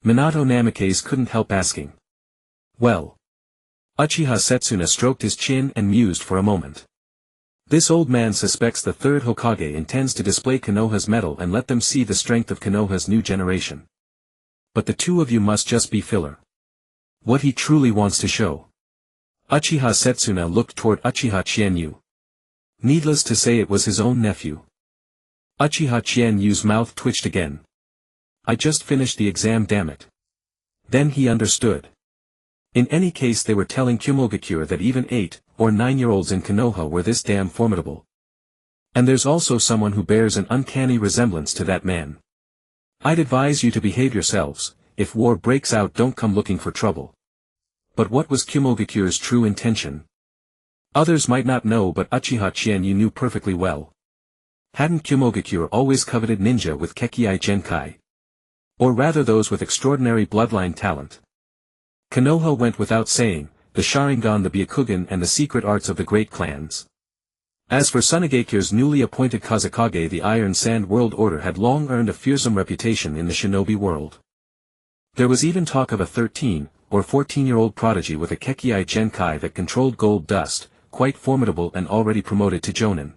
Minato Namikaze couldn't help asking. Well. Uchiha Setsuna stroked his chin and mused for a moment. This old man suspects the third Hokage intends to display Konoha's mettle and let them see the strength of Konoha's new generation. But the two of you must just be filler. What he truly wants to show. Uchiha Setsuna looked toward Uchiha Qianyu. Needless to say, it was his own nephew. Uchiha Qianyu's mouth twitched again. I just finished the exam, damn it. Then he understood. In any case, they were telling Kumogakure that even 8 or 9-year-olds in Konoha were this damn formidable. And there's also someone who bears an uncanny resemblance to that man. I'd advise you to behave yourselves. If war breaks out, don't come looking for trouble. But what was Kumogakure's true intention? Others might not know, but Uchiha Qianyu knew perfectly well. Hadn't Kumogakure always coveted ninja with Kekkei Genkai? Or rather those with extraordinary bloodline talent? Konoha went without saying, the Sharingan, the Byakugan, and the secret arts of the great clans. As for Tsunegakure's newly appointed Kazekage, the Iron Sand World Order had long earned a fearsome reputation in the shinobi world. There was even talk of a 13 or 14-year-old prodigy with a Kekkei Genkai that controlled gold dust, quite formidable and already promoted to Jonin.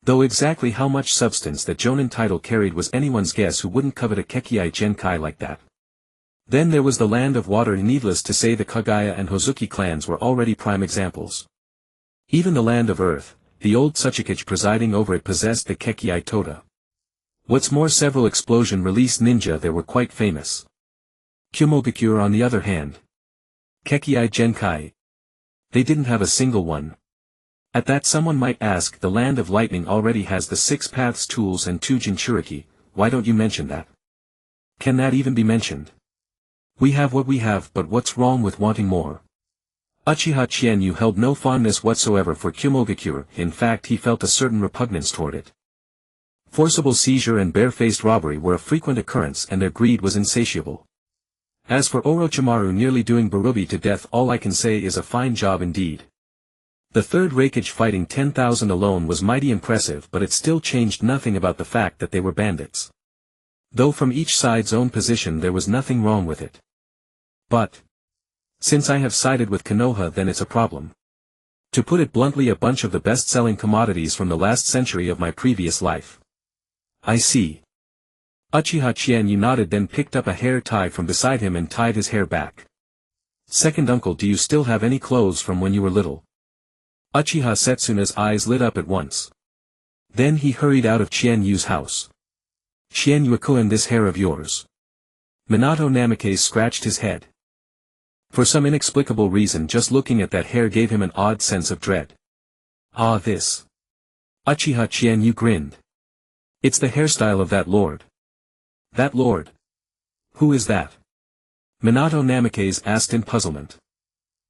Though exactly how much substance that Jonin title carried was anyone's guess, who wouldn't covet a Kekii Genkai like that. Then there was the land of water. Needless to say, the Kagaya and Hozuki clans were already prime examples. Even the land of earth, the old Tsuchikage presiding over it, possessed the Kekii Tota. What's more, several explosion-release ninja there were quite famous. Kyomogakure on the other hand. Kekii Genkai. They didn't have a single one. At that, someone might ask, the land of lightning already has the 6 paths tools and 2 Jinchuriki, why don't you mention that? Can that even be mentioned? We have what we have, but what's wrong with wanting more? Uchiha Chienyu held no fondness whatsoever for Kyomogakure. In fact, he felt a certain repugnance toward it. Forcible seizure and barefaced robbery were a frequent occurrence, and their greed was insatiable. As for Orochimaru nearly doing Barubi to death, all I can say is a fine job indeed. The third Raikage fighting 10,000 alone was mighty impressive, but it still changed nothing about the fact that they were bandits. Though from each side's own position there was nothing wrong with it. But since I have sided with Konoha, then it's a problem. To put it bluntly, a bunch of the best-selling commodities from the last century of my previous life. I see. Uchiha Chienyu nodded, then picked up a hair tie from beside him and tied his hair back. Second uncle, do you still have any clothes from when you were little? Uchiha Setsuna's eyes lit up at once. Then he hurried out of Chienyu's house. Chienyuko, this hair of yours. Minato Namikaze scratched his head. For some inexplicable reason, just looking at that hair gave him an odd sense of dread. Ah, this. Uchiha Chienyu grinned. It's the hairstyle of that lord. That lord? Who is that? Minato Namikaze asked in puzzlement.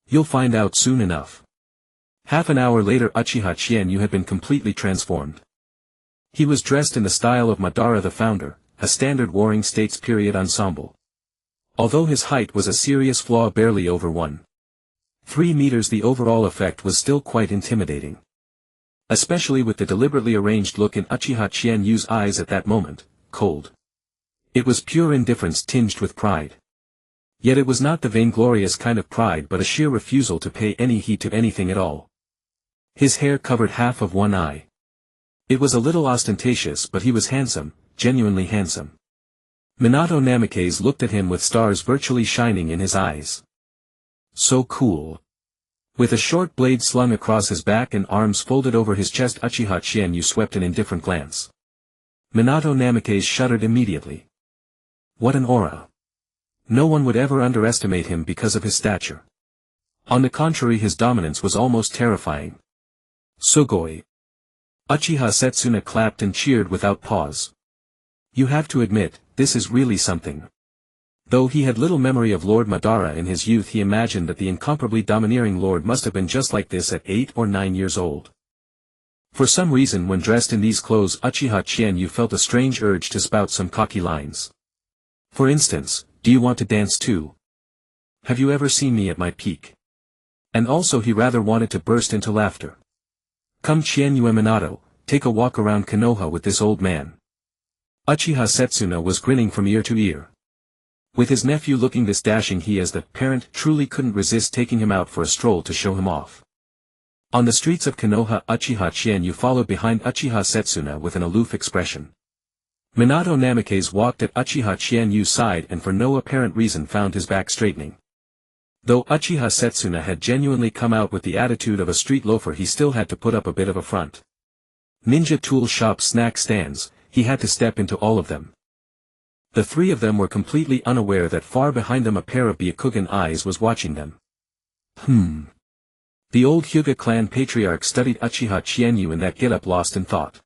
You'll find out soon enough. Half an hour later, Uchiha Chienyu had been completely transformed. He was dressed in the style of Madara the founder, a standard Warring States period ensemble. Although his height was a serious flaw, barely over 1.3 meters, the overall effect was still quite intimidating. Especially with the deliberately arranged look in Uchiha Chienyu's eyes at that moment, cold. It was pure indifference tinged with pride. Yet it was not the vainglorious kind of pride, but a sheer refusal to pay any heed to anything at all. His hair covered half of one eye. It was a little ostentatious, but he was handsome, genuinely handsome. Minato Namikaze looked at him with stars virtually shining in his eyes. So cool. With a short blade slung across his back and arms folded over his chest, Uchiha Chienyu swept an indifferent glance. Minato Namikaze shuddered immediately. What an aura. No one would ever underestimate him because of his stature. On the contrary, his dominance was almost terrifying. Sugoi. Uchiha Setsuna clapped and cheered without pause. You have to admit, this is really something. Though he had little memory of Lord Madara in his youth, he imagined that the incomparably domineering lord must have been just like this at 8 or 9 years old. For some reason, when dressed in these clothes, Uchiha Chienyu felt a strange urge to spout some cocky lines. For instance, do you want to dance too? Have you ever seen me at my peak? And also he rather wanted to burst into laughter. Come Chienyu and Minato, take a walk around Konoha with this old man. Uchiha Setsuna was grinning from ear to ear. With his nephew looking this dashing, he as the parent truly couldn't resist taking him out for a stroll to show him off. On the streets of Konoha, Uchiha Chienyu followed behind Uchiha Setsuna with an aloof expression. Minato Namikaze walked at Uchiha Chienyu's side and for no apparent reason found his back straightening. Though Uchiha Setsuna had genuinely come out with the attitude of a street loafer, he still had to put up a bit of a front. Ninja tool shop snack stands, he had to step into all of them. The three of them were completely unaware that far behind them a pair of Byakugan eyes was watching them. The old Hyuga clan patriarch studied Uchiha Chienyu in that get-up, lost in thought.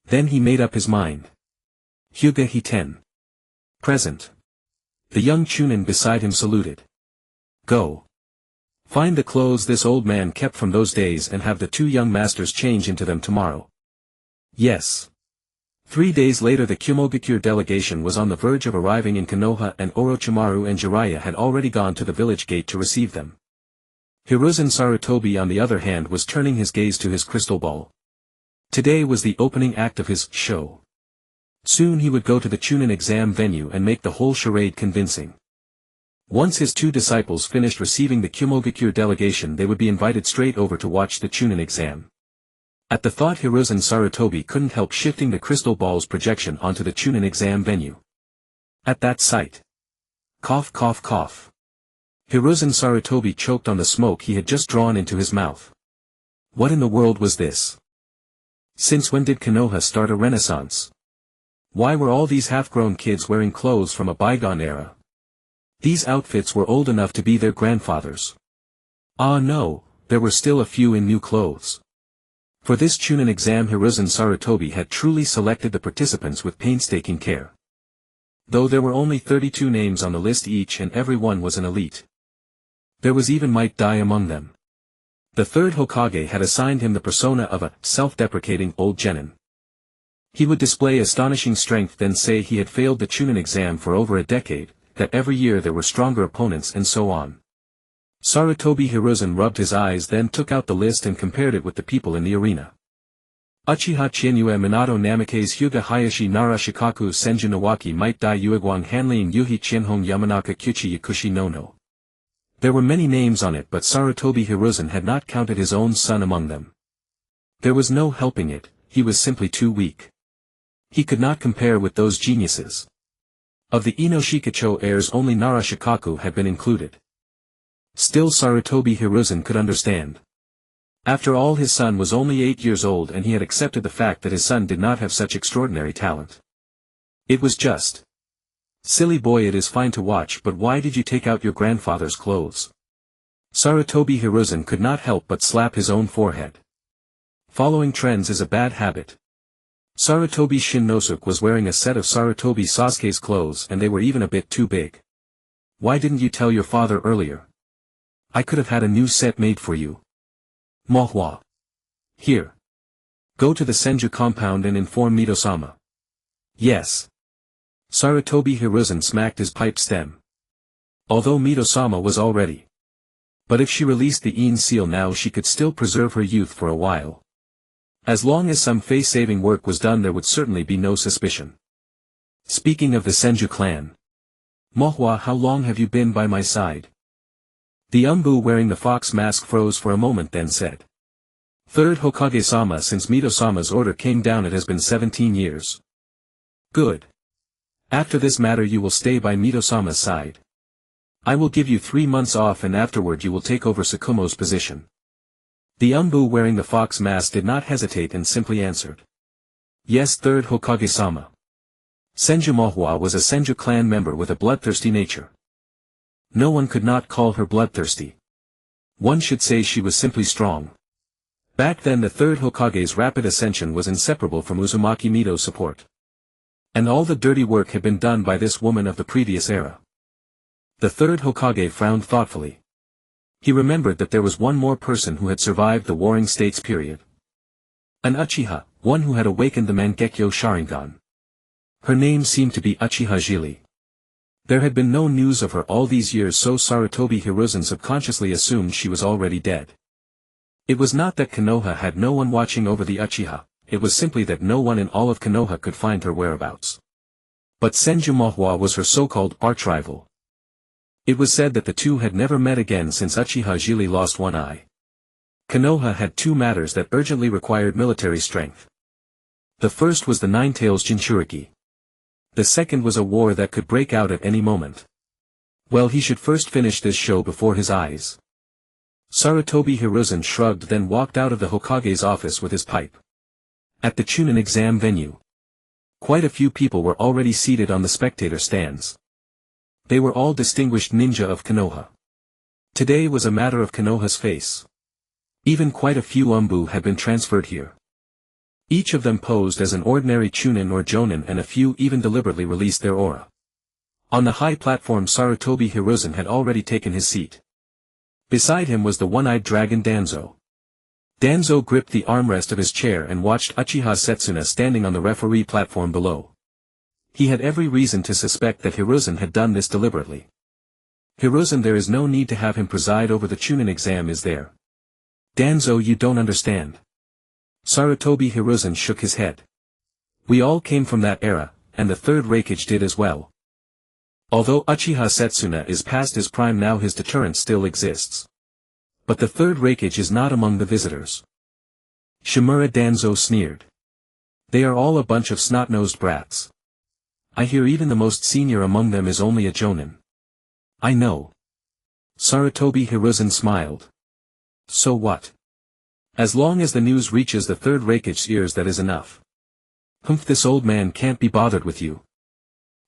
Then he made up his mind. Hyuga Hiten. Present. The young Chunin beside him saluted. Go. Find the clothes this old man kept from those days and have the two young masters change into them tomorrow. Yes. 3 days later, the Kyomogakure delegation was on the verge of arriving in Konoha, and Orochimaru and Jiraiya had already gone to the village gate to receive them. Hiruzen Sarutobi on the other hand was turning his gaze to his crystal ball. Today was the opening act of his show. Soon he would go to the Chunin exam venue and make the whole charade convincing. Once his two disciples finished receiving the Kyomogakure delegation, they would be invited straight over to watch the Chunin exam. At the thought, Hiruzen Sarutobi couldn't help shifting the crystal ball's projection onto the Chunin exam venue. At that sight. Cough cough cough. Hiruzen Sarutobi choked on the smoke he had just drawn into his mouth. What in the world was this? Since when did Konoha start a renaissance? Why were all these half-grown kids wearing clothes from a bygone era? These outfits were old enough to be their grandfathers. Ah no, there were still a few in new clothes. For this Chunin exam, Hiruzen Sarutobi had truly selected the participants with painstaking care. Though there were only 32 names on the list, each and every one was an elite. There was even Might Die among them. The third Hokage had assigned him the persona of a self-deprecating old genin. He would display astonishing strength, then say he had failed the Chunin exam for over a decade, that every year there were stronger opponents, and so on. Sarutobi Hiruzen rubbed his eyes, then took out the list and compared it with the people in the arena. Uchiha Chizuki Minato Namikaze Hyuga Hayashi Nara Shikaku Senju Nawaki Might Die Uegwang Hanlin Yuhi Chienhong Yamanaka Kyuchi Yakushi no. There were many names on it, but Sarutobi Hiruzen had not counted his own son among them. There was no helping it, he was simply too weak. He could not compare with those geniuses. Of the Inoshikacho heirs, only Nara Shikaku had been included. Still, Sarutobi Hiruzen could understand. After all, his son was only 8 years old, and he had accepted the fact that his son did not have such extraordinary talent. It was just. Silly boy, it is fine to watch, but why did you take out your grandfather's clothes? Sarutobi Hiruzen could not help but slap his own forehead. Following trends is a bad habit. Sarutobi Shinnosuke was wearing a set of Sarutobi Sasuke's clothes, and they were even a bit too big. Why didn't you tell your father earlier? I could have had a new set made for you. Mohwa. Here. Go to the Senju compound and inform Mito-sama. Yes. Sarutobi Hiruzen smacked his pipe stem. Although Mito-sama was all ready. But if she released the Een seal now, she could still preserve her youth for a while. As long as some face-saving work was done, there would certainly be no suspicion. Speaking of the Senju clan. Mohwa, how long have you been by my side? The Umbu wearing the fox mask froze for a moment, then said. Third Hokage-sama, since Mito-sama's order came down it has been 17 years. Good. After this matter you will stay by Mito-sama's side. I will give you 3 months off, and afterward you will take over Tsukumo's position. The Umbu wearing the fox mask did not hesitate and simply answered. Yes, third Hokage-sama. Senju Mohwa was a Senju clan member with a bloodthirsty nature. No one could not call her bloodthirsty. One should say she was simply strong. Back then the third Hokage's rapid ascension was inseparable from Uzumaki Mito's support. And all the dirty work had been done by this woman of the previous era. The third Hokage frowned thoughtfully. He remembered that there was one more person who had survived the Warring States period. An Uchiha, one who had awakened the Mangekyo Sharingan. Her name seemed to be Uchiha Jili. There had been no news of her all these years, so Sarutobi Hiruzen subconsciously assumed she was already dead. It was not that Konoha had no one watching over the Uchiha, it was simply that no one in all of Konoha could find her whereabouts. But Senju Mohwa was her so-called arch-rival. It was said that the two had never met again since Uchiha Jili lost one eye. Konoha had two matters that urgently required military strength. The first was the Nine-Tails Jinchuriki. The second was a war that could break out at any moment. Well, he should first finish this show before his eyes. Sarutobi Hiruzen shrugged, then walked out of the Hokage's office with his pipe. At the Chunin exam venue. Quite a few people were already seated on the spectator stands. They were all distinguished ninja of Konoha. Today was a matter of Konoha's face. Even quite a few Umbu had been transferred here. Each of them posed as an ordinary Chunin or Jonin, and a few even deliberately released their aura. On the high platform Sarutobi Hiruzen had already taken his seat. Beside him was the one-eyed dragon Danzo. Danzo gripped the armrest of his chair and watched Uchiha Setsuna standing on the referee platform below. He had every reason to suspect that Hiruzen had done this deliberately. Hiruzen, there is no need to have him preside over the Chunin exam, is there? Danzo, you don't understand. Sarutobi Hiruzen shook his head. We all came from that era, and the third Raikage did as well. Although Uchiha Setsuna is past his prime now, his deterrent still exists. But the third Raikage is not among the visitors. Shimura Danzo sneered. They are all a bunch of snot-nosed brats. I hear even the most senior among them is only a jonin. I know. Sarutobi Hiruzen smiled. So what? As long as the news reaches the third Rakich's ears, that is enough. Humph, this old man can't be bothered with you.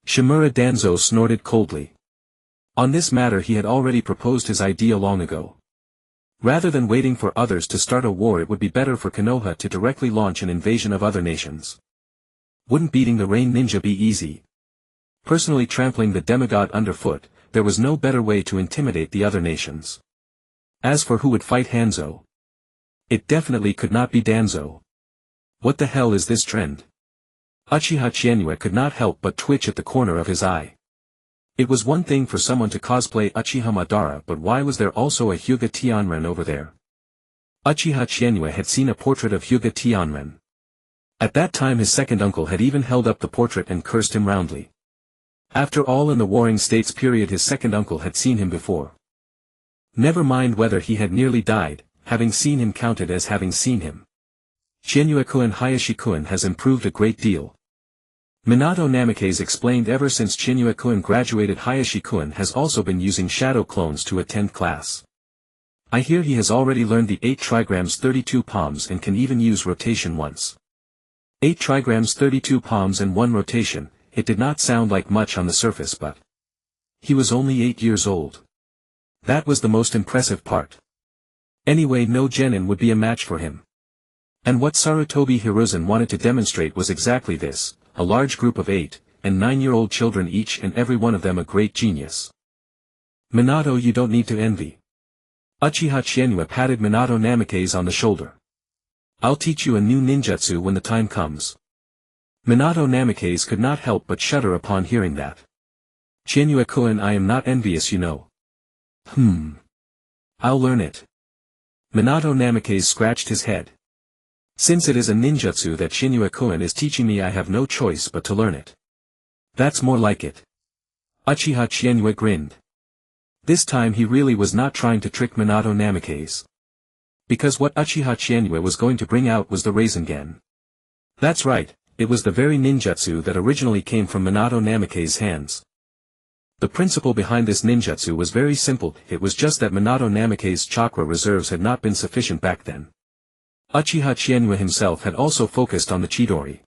Shimura Danzo snorted coldly. On this matter he had already proposed his idea long ago. Rather than waiting for others to start a war, it would be better for Konoha to directly launch an invasion of other nations. Wouldn't beating the Rain Ninja be easy? Personally trampling the demigod underfoot, there was no better way to intimidate the other nations. As for who would fight Hanzo, it definitely could not be Danzo. What the hell is this trend? Uchiha Chienue could not help but twitch at the corner of his eye. It was one thing for someone to cosplay Uchiha Madara, but why was there also a Hyuga Tianren over there? Uchiha Chienue had seen a portrait of Hyuga Tianren. At that time his second uncle had even held up the portrait and cursed him roundly. After all, in the Warring States period his second uncle had seen him before. Never mind whether he had nearly died, having seen him counted as having seen him. Chienue-kun Hayashi-kun has improved a great deal. Minato Namikaze explained ever since Chienue-kun graduated Hayashi-kun has also been using shadow clones to attend class. I hear he has already learned the 8 trigrams 32 palms and can even use rotation once. 8 trigrams 32 palms and 1 rotation, it did not sound like much on the surface, but he was only 8 years old. That was the most impressive part. Anyway, no genin would be a match for him. And what Sarutobi Hiruzen wanted to demonstrate was exactly this, a large group of 8 and 9-year-old children, each and every one of them a great genius. Minato, you don't need to envy. Uchiha Chienue patted Minato Namikaze on the shoulder. I'll teach you a new ninjutsu when the time comes. Minato Namikaze could not help but shudder upon hearing that. Chienue-kun, I am not envious, you know. I'll learn it. Minato Namikaze scratched his head. Since it is a ninjutsu that Chienue-kun is teaching me, I have no choice but to learn it. That's more like it. Uchiha Chienue grinned. This time he really was not trying to trick Minato Namikaze. Because what Uchiha Chienue was going to bring out was the Rasengan. That's right, it was the very ninjutsu that originally came from Minato Namikaze's hands. The principle behind this ninjutsu was very simple, it was just that Minato Namikaze's chakra reserves had not been sufficient back then. Uchiha Chienue himself had also focused on the Chidori.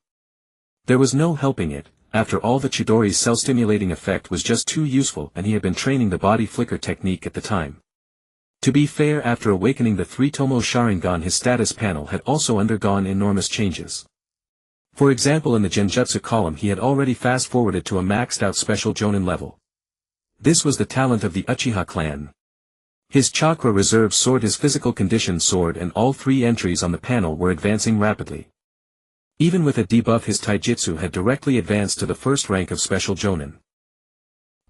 There was no helping it, after all the Chidori's cell-stimulating effect was just too useful and he had been training the body flicker technique at the time. To be fair, after awakening the 3-tomo Sharingan his status panel had also undergone enormous changes. For example, in the Genjutsu column he had already fast-forwarded to a maxed-out special Jonin level. This was the talent of the Uchiha clan. His chakra reserve soared, his physical condition soared, and all 3 entries on the panel were advancing rapidly. Even with a debuff his taijutsu had directly advanced to the first rank of special Jonin.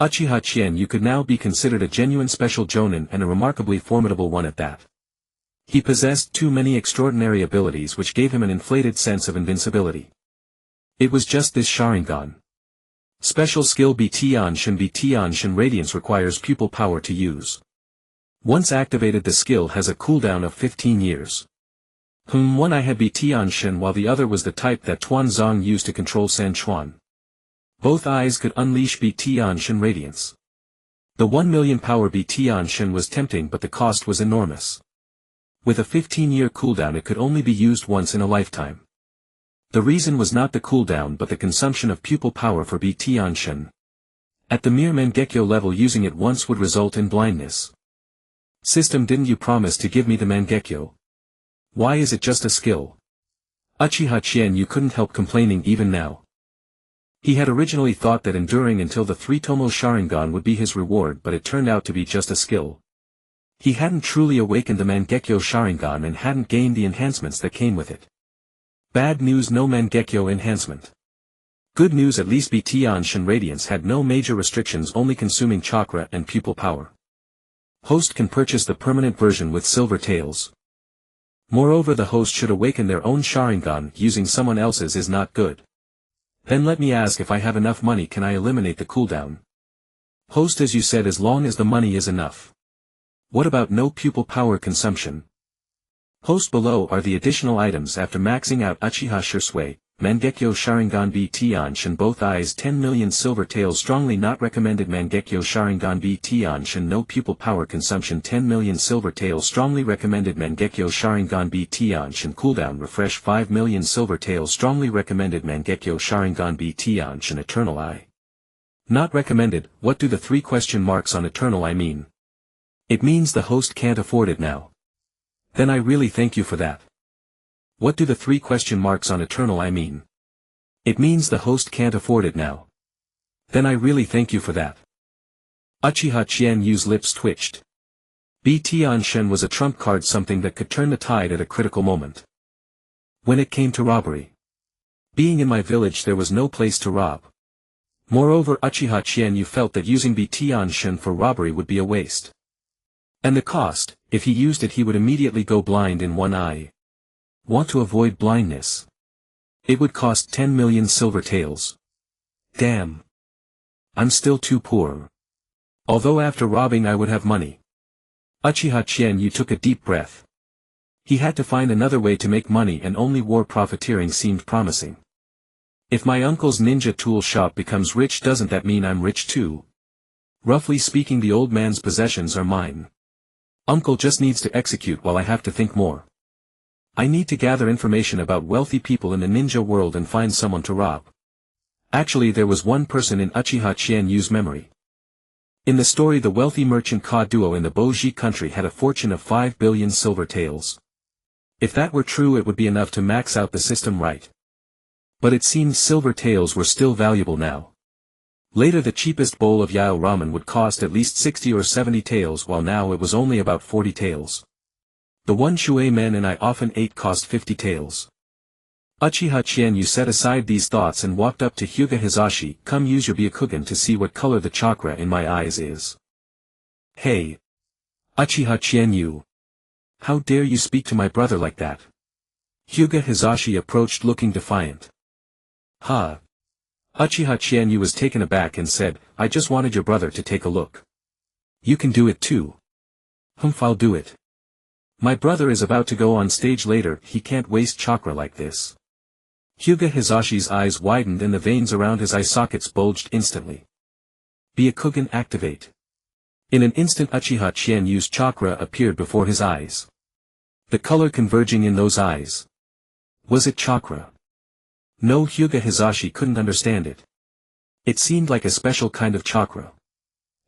Uchiha Chien, you could now be considered a genuine special Jonin, and a remarkably formidable one at that. He possessed too many extraordinary abilities which gave him an inflated sense of invincibility. It was just this Sharingan. Special skill Btianshin Radiance requires pupil power to use. Once activated, the skill has a cooldown of 15 years. One eye had Btianshin while the other was the type that Tuanzong used to control Sanchuan. Both eyes could unleash Btianshin Radiance. The 1 million power Btianshin was tempting, but the cost was enormous. With a 15-year cooldown it could only be used once in a lifetime. The reason was not the cooldown but the consumption of pupil power for Btianshin. At the mere Mangekyo level, using it once would result in blindness. System, didn't you promise to give me the Mangekyo? Why is it just a skill? Uchiha Chien, you couldn't help complaining even now. He had originally thought that enduring until the 3-tomo Sharingan would be his reward, but it turned out to be just a skill. He hadn't truly awakened the Mangekyo Sharingan and hadn't gained the enhancements that came with it. Bad news, no Mangekyo enhancement. Good news, at least Btianshin Radiance had no major restrictions, only consuming chakra and pupil power. Host can purchase the permanent version with silver tails. Moreover, the host should awaken their own Sharingan, using someone else's is not good. Then let me ask, if I have enough money can I eliminate the cooldown? Host, as you said, as long as the money is enough. What about no pupil power consumption? Host below are the additional items after maxing out Uchiha Chizuki, Mangekyo Sharingan B Tianshin both eyes 10 million silver tails strongly not recommended Mangekyo Sharingan B Tianshin no pupil power consumption 10 million silver tails strongly recommended Mangekyo Sharingan B Tianshin cooldown refresh 5 million silver tails strongly recommended Mangekyo Sharingan B Tianshin Eternal Eye. Not recommended. What do the 3 question marks on Eternal Eye mean? It means the host can't afford it now. Then I really thank you for that. What do the 3 question marks on Eternal Eye mean? It means the host can't afford it now. Then I really thank you for that. Uchiha Chianyu's lips twitched. B Tianshin was a trump card, something that could turn the tide at a critical moment. When it came to robbery. Being in my village there was no place to rob. Moreover Uchiha Chianyu felt that using B Tianshin for robbery would be a waste. And the cost, if he used it he would immediately go blind in one eye. Want to avoid blindness? It would cost 10 million silver taels. Damn. I'm still too poor. Although after robbing I would have money. Uchiha Chianyu took a deep breath. He had to find another way to make money and only war profiteering seemed promising. If my uncle's ninja tool shop becomes rich, doesn't that mean I'm rich too? Roughly speaking, the old man's possessions are mine. Uncle just needs to execute while I have to think more. I need to gather information about wealthy people in the ninja world and find someone to rob. Actually there was one person in Uchiha Chianyu's memory. In the story the wealthy merchant Ka Duo in the Boji country had a fortune of 5 billion silver taels. If that were true it would be enough to max out the system right. But it seemed silver taels were still valuable now. Later the cheapest bowl of Yao ramen would cost at least 60 or 70 taels while now it was only about 40 taels. The one Shui men and I often ate cost 50 taels. Uchiha Chianyu set aside these thoughts and walked up to Hyuga Hizashi. Come use your Byakugan to see what color the chakra in my eyes is. Hey! Uchiha Chianyu! How dare you speak to my brother like that? Hyuga Hizashi approached looking defiant. Ha! Uchiha Chianyu was taken aback and said, I just wanted your brother to take a look. You can do it too. I'll do it. My brother is about to go on stage later, he can't waste chakra like this. Hyuga Hizashi's eyes widened and the veins around his eye sockets bulged instantly. Byakugan activate. In an instant Uchiha Chianyu's chakra appeared before his eyes. The color converging in those eyes. Was it chakra? No, Hyuga Hizashi couldn't understand it. It seemed like a special kind of chakra.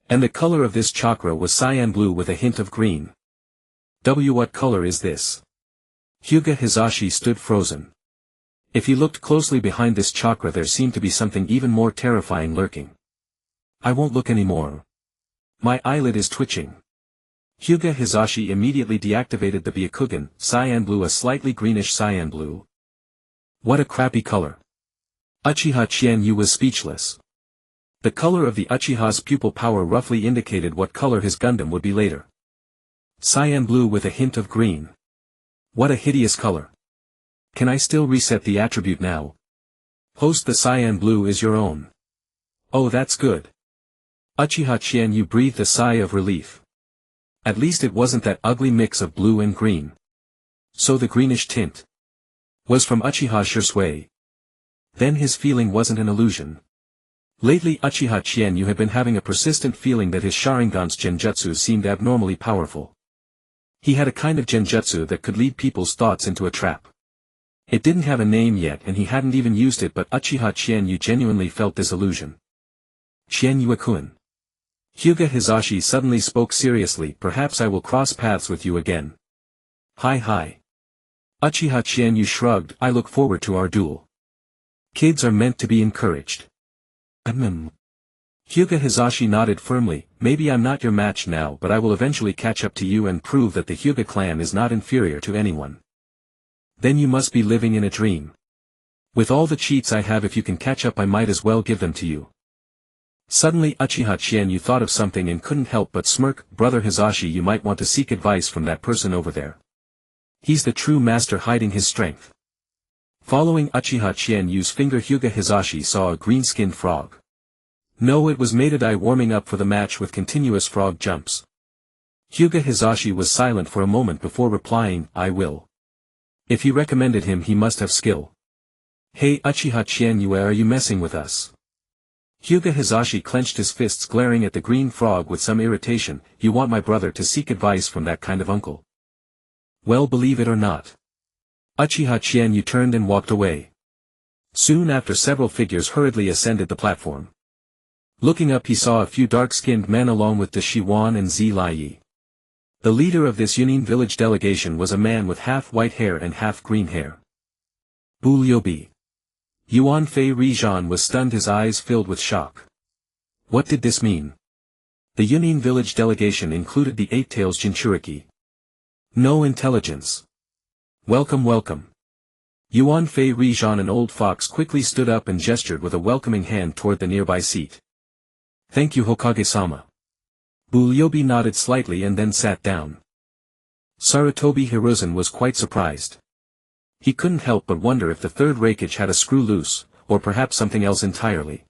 And the color of this chakra was cyan blue with a hint of green. What color is this? Hyuga Hizashi stood frozen. If he looked closely behind this chakra there seemed to be something even more terrifying lurking. I won't look anymore. My eyelid is twitching. Hyuga Hizashi immediately deactivated the Byakugan, cyan blue, a slightly greenish cyan blue. What a crappy color. Uchiha Chianyu was speechless. The color of the Uchiha's pupil power roughly indicated what color his Gundam would be later. Cyan blue with a hint of green. What a hideous color. Can I still reset the attribute now? Host, the cyan blue is your own. Oh, that's good. Uchiha Chianyu breathed a sigh of relief. At least it wasn't that ugly mix of blue and green. So the greenish tint was from Uchiha Chizuki. Then his feeling wasn't an illusion. Lately Uchiha Chianyu had been having a persistent feeling that his Sharingan's genjutsu seemed abnormally powerful. He had a kind of genjutsu that could lead people's thoughts into a trap. It didn't have a name yet and he hadn't even used it, but Uchiha Chianyu genuinely felt this illusion. Chianyu-kun. Hyuga Hizashi suddenly spoke seriously, perhaps I will cross paths with you again. Hi. Uchiha Chianyu shrugged, I look forward to our duel. Kids are meant to be encouraged. Hyuga Hizashi nodded firmly, maybe I'm not your match now, but I will eventually catch up to you and prove that the Hyuga clan is not inferior to anyone. Then you must be living in a dream. With all the cheats I have, if you can catch up I might as well give them to you. Suddenly Uchiha Chianyu thought of something and couldn't help but smirk. Brother Hizashi, you might want to seek advice from that person over there. He's the true master hiding his strength. Following Uchiha Chianyu's finger, Hyuga Hizashi saw a green-skinned frog. No, it was Mated-Eye warming up for the match with continuous frog jumps. Hyuga Hizashi was silent for a moment before replying, I will. If he recommended him he must have skill. Hey Uchiha Chinyue, are you messing with us? Hyuga Hizashi clenched his fists, glaring at the green frog with some irritation. You want my brother to seek advice from that kind of uncle? Well, believe it or not. Uchiha Chinyue turned and walked away. Soon after, several figures hurriedly ascended the platform. Looking up, he saw a few dark-skinned men along with Shi Wan and Zi Laiyi. The leader of this Yunin village delegation was a man with half white hair and half green hair. Bu Liubi. Yuan Fei Rizhan was stunned, his eyes filled with shock. What did this mean? The Yunin village delegation included the Eight-Tails Jinchuriki. No intelligence. Welcome, welcome. Yuan Fei Rizhan, an old fox, quickly stood up and gestured with a welcoming hand toward the nearby seat. Thank you, Hokage-sama. Bu Liubi nodded slightly and then sat down. Sarutobi Hiruzen was quite surprised. He couldn't help but wonder if the third Raikage had a screw loose, or perhaps something else entirely.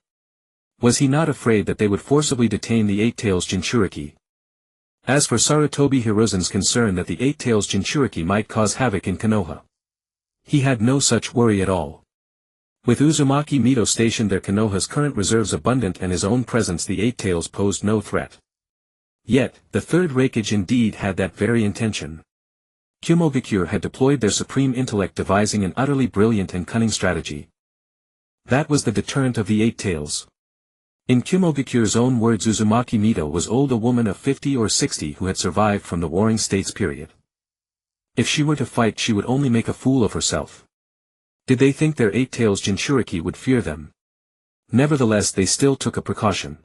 Was he not afraid that they would forcibly detain the Eight-Tails Jinchuriki? As for Sarutobi Hiruzen's concern that the Eight-Tails Jinchuriki might cause havoc in Konoha, he had no such worry at all. With Uzumaki Mito stationed there, Konoha's current reserves abundant, and his own presence, the Eight-Tails posed no threat. Yet, the third Raikage indeed had that very intention. Kumogakure had deployed their supreme intellect, devising an utterly brilliant and cunning strategy. That was the deterrent of the Eight-Tails. In Kumogakure's own words, Uzumaki Mito was old, a woman of 50 or 60 who had survived from the Warring States period. If she were to fight, she would only make a fool of herself. Did they think their Eight-Tails Jinchuriki would fear them? Nevertheless, they still took a precaution.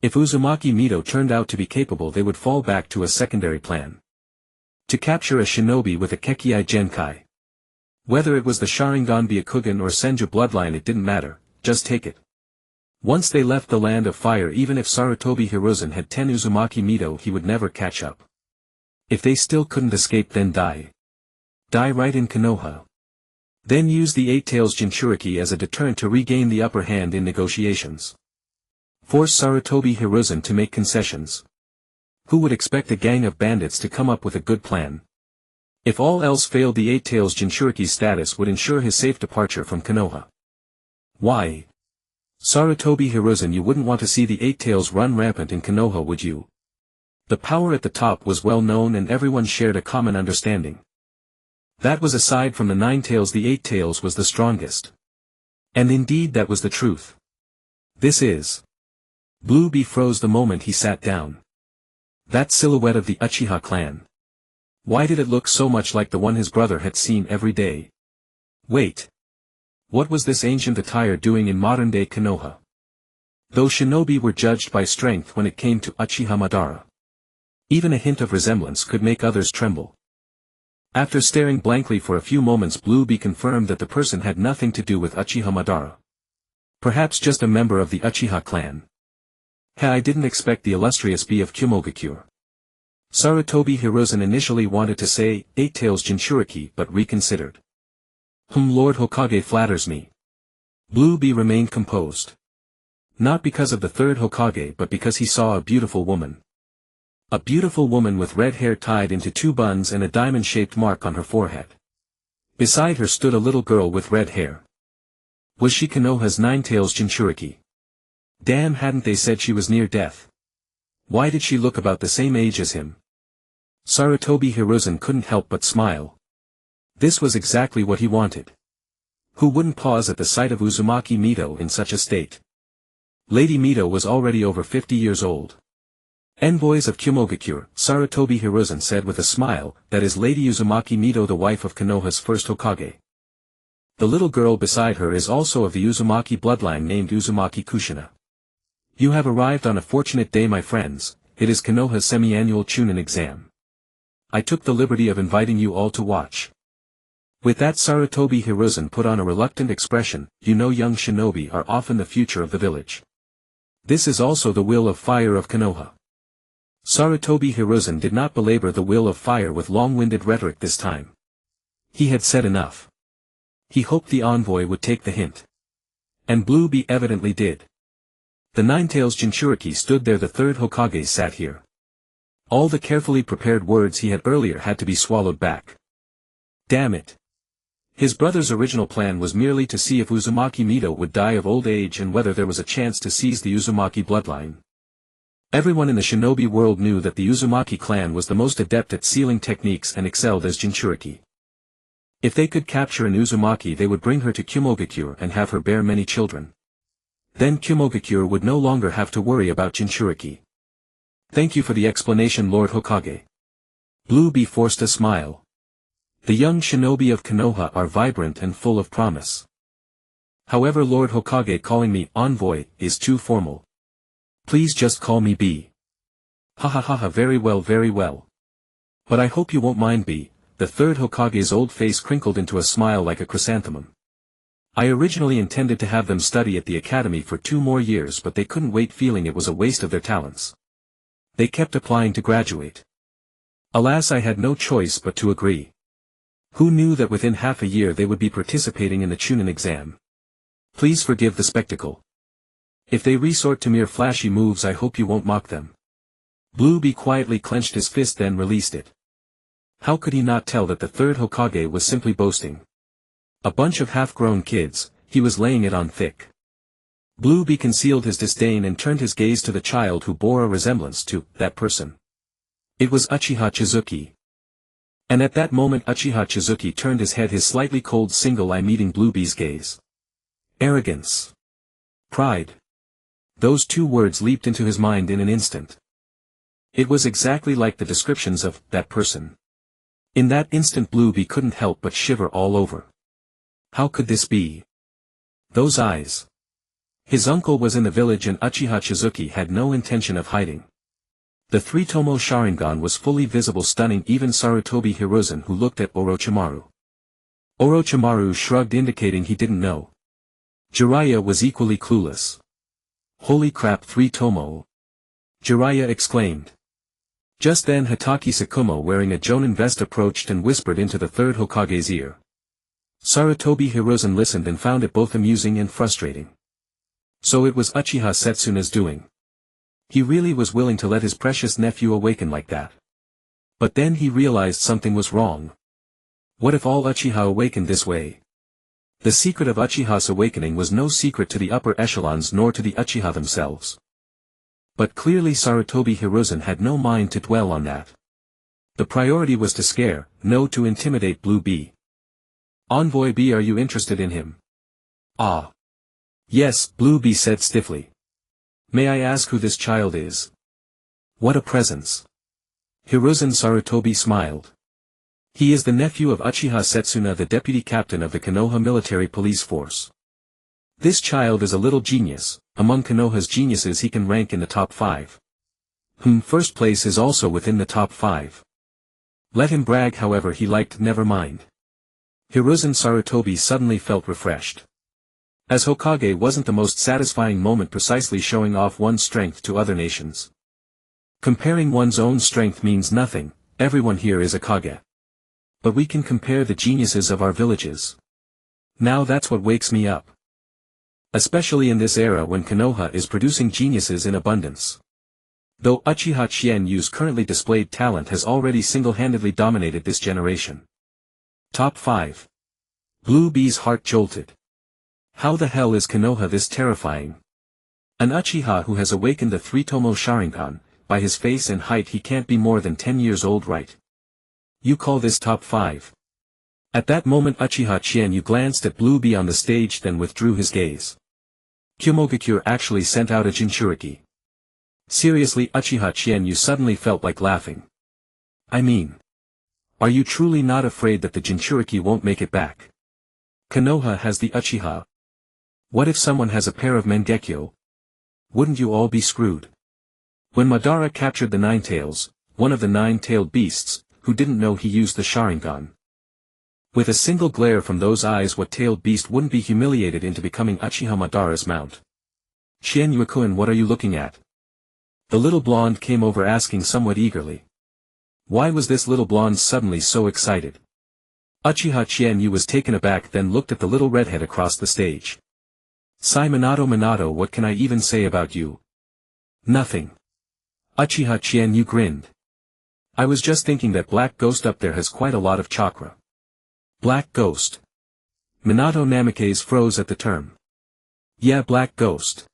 If Uzumaki Mito turned out to be capable, they would fall back to a secondary plan. To capture a shinobi with a Kekkai Genkai. Whether it was the Sharingan Byakugan or Senju bloodline, it didn't matter, just take it. Once they left the land of fire, even if Sarutobi Hiruzen had 10 Uzumaki Mito, he would never catch up. If they still couldn't escape, then die. Die right in Konoha. Then use the Eight-Tails Jinchuriki as a deterrent to regain the upper hand in negotiations. Force Sarutobi Hiruzen to make concessions. Who would expect a gang of bandits to come up with a good plan? If all else failed, the Eight-Tails Jinchuriki's status would ensure his safe departure from Konoha. Why? Sarutobi Hiruzen, you wouldn't want to see the Eight-Tails run rampant in Konoha, would you? The power at the top was well known and everyone shared a common understanding. That was, aside from the Nine-Tails, the Eight-Tails was the strongest. And indeed that was the truth. This is. Blue Bee froze the moment he sat down. That silhouette of the Uchiha clan. Why did it look so much like the one his brother had seen every day? Wait. What was this ancient attire doing in modern-day Konoha? Though shinobi were judged by strength when it came to Uchiha Madara, even a hint of resemblance could make others tremble. After staring blankly for a few moments, Blue Bee confirmed that the person had nothing to do with Uchiha Madara. Perhaps just a member of the Uchiha clan. I didn't expect the illustrious Bee of Kumogakure. Sarutobi Hiruzen initially wanted to say, Eight-Tails Jinchuriki, but reconsidered. Lord Hokage flatters me. Blue Bee remained composed. Not because of the third Hokage, but because he saw a beautiful woman. A beautiful woman with red hair tied into 2 buns and a diamond-shaped mark on her forehead. Beside her stood a little girl with red hair. Was she Konoha's Nine-Tails Jinchuriki? Damn, hadn't they said she was near death? Why did she look about the same age as him? Sarutobi Hiruzen couldn't help but smile. This was exactly what he wanted. Who wouldn't pause at the sight of Uzumaki Mito in such a state? Lady Mito was already over 50 years old. Envoys of Kumogakure, Sarutobi Hiruzen said with a smile, that is Lady Uzumaki Mito, the wife of Konoha's first Hokage. The little girl beside her is also of the Uzumaki bloodline, named Uzumaki Kushina. You have arrived on a fortunate day, my friends. It is Konoha's semi-annual Chunin exam. I took the liberty of inviting you all to watch. With that, Sarutobi Hiruzen put on a reluctant expression. You know, young shinobi are often the future of the village. This is also the will of fire of Konoha. Sarutobi Hiruzen did not belabor the will of fire with long-winded rhetoric this time. He had said enough. He hoped the envoy would take the hint. And Blue Bee evidently did. The Nine-Tails Jinchuriki stood there, the third Hokage sat here. All the carefully prepared words he had earlier had to be swallowed back. Damn it. His brother's original plan was merely to see if Uzumaki Mito would die of old age and whether there was a chance to seize the Uzumaki bloodline. Everyone in the shinobi world knew that the Uzumaki clan was the most adept at sealing techniques and excelled as Jinchuriki. If they could capture an Uzumaki, they would bring her to Kumogakure and have her bear many children. Then Kumogakure would no longer have to worry about Jinchuriki. Thank you for the explanation, Lord Hokage. Blue Bee forced a smile. The young shinobi of Konoha are vibrant and full of promise. However, Lord Hokage, calling me envoy is too formal. Please just call me B. Ha ha ha ha, very well, very well. But I hope you won't mind, B. The third Hokage's old face crinkled into a smile like a chrysanthemum. I originally intended to have them study at the academy for 2 more years, but they couldn't wait, feeling it was a waste of their talents. They kept applying to graduate. Alas, I had no choice but to agree. Who knew that within half a year they would be participating in the Chunin exam? Please forgive the spectacle. If they resort to mere flashy moves, I hope you won't mock them. Blue Bee quietly clenched his fist, then released it. How could he not tell that the third Hokage was simply boasting? A bunch of half-grown kids, he was laying it on thick. Blue Bee concealed his disdain and turned his gaze to the child who bore a resemblance to that person. It was Uchiha Chizuki. And at that moment Uchiha Chizuki turned his head, his slightly cold single eye meeting Blue Bee's gaze. Arrogance. Pride. Those 2 words leaped into his mind in an instant. It was exactly like the descriptions of that person. In that instant Blue Bee couldn't help but shiver all over. How could this be? Those eyes. His uncle was in the village and Uchiha Chizuki had no intention of hiding. The 3-tomo Sharingan was fully visible, stunning even Sarutobi Hiruzen, who looked at Orochimaru. Orochimaru shrugged, indicating he didn't know. Jiraiya was equally clueless. Holy crap, 3-tomo! Jiraiya exclaimed. Just then Hitaki Sakumo, wearing a jonin vest, approached and whispered into the third Hokage's ear. Sarutobi Hiruzen listened and found it both amusing and frustrating. So it was Uchiha Setsuna's doing. He really was willing to let his precious nephew awaken like that. But then he realized something was wrong. What if all Uchiha awakened this way? The secret of Uchiha's awakening was no secret to the upper echelons nor to the Uchiha themselves. But clearly Sarutobi Hiruzen had no mind to dwell on that. The priority was to scare, no to intimidate Blue Bee. Envoy B, are you interested in him? Ah. Yes, Blue Bee said stiffly. May I ask who this child is? What a presence. Hiruzen Sarutobi smiled. He is the nephew of Uchiha Setsuna, the deputy captain of the Konoha Military Police force. This child is a little genius. Among Konoha's geniuses he can rank in the top 5. First place is also within the top 5. Let him brag however he liked, never mind. Hiruzen Sarutobi suddenly felt refreshed. As Hokage wasn't the most satisfying moment precisely showing off one's strength to other nations. Comparing one's own strength means nothing, everyone here is a Kage. But we can compare the geniuses of our villages. Now that's what wakes me up. Especially in this era when Konoha is producing geniuses in abundance. Though Uchiha Chinyu's currently displayed talent has already single-handedly dominated this generation. Top 5. Blue Bee's heart jolted. How the hell is Konoha this terrifying? An Uchiha who has awakened the 3-tomo Sharingan, by his face and height he can't be more than 10 years old, right? You call this top 5? At that moment Uchiha Chinyu glanced at Blue Bee on the stage, then withdrew his gaze. Kumogakure actually sent out a Jinchuriki. Seriously, Uchiha Chinyu suddenly felt like laughing. I mean, are you truly not afraid that the Jinchuriki won't make it back? Konoha has the Uchiha. What if someone has a pair of Mangekyo? Wouldn't you all be screwed? When Madara captured the Nine-Tails, one of the 9-tailed beasts, who didn't know he used the Sharingan. With a single glare from those eyes, what tailed beast wouldn't be humiliated into becoming Uchiha Madara's mount? Chinyuakun, what are you looking at? The little blonde came over asking somewhat eagerly. Why was this little blonde suddenly so excited? Uchiha Chinyu was taken aback, then looked at the little redhead across the stage. Sai Minato, what can I even say about you? Nothing. Uchiha Chinyu grinned. I was just thinking that Black Ghost up there has quite a lot of chakra. Black Ghost. Minato Namikaze froze at the term. Yeah, black ghost.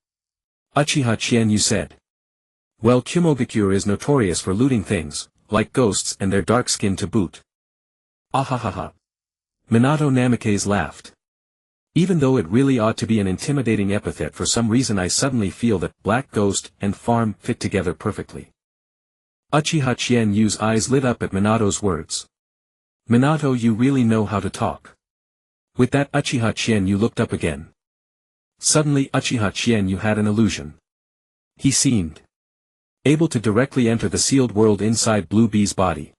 Uchiha Chienyu said. Well, Kumogakure is notorious for looting things, like ghosts and their dark skin to boot. Ahahaha. Minato Namikaze laughed. Even though it really ought to be an intimidating epithet, for some reason I suddenly feel that black ghost and farm fit together perfectly. Uchiha Chinyu's eyes lit up at Minato's words. Minato, you really know how to talk. With that, Uchiha Chienyu looked up again. Suddenly Uchiha Chienyu had an illusion. He seemed able to directly enter the sealed world inside Blue Bee's body.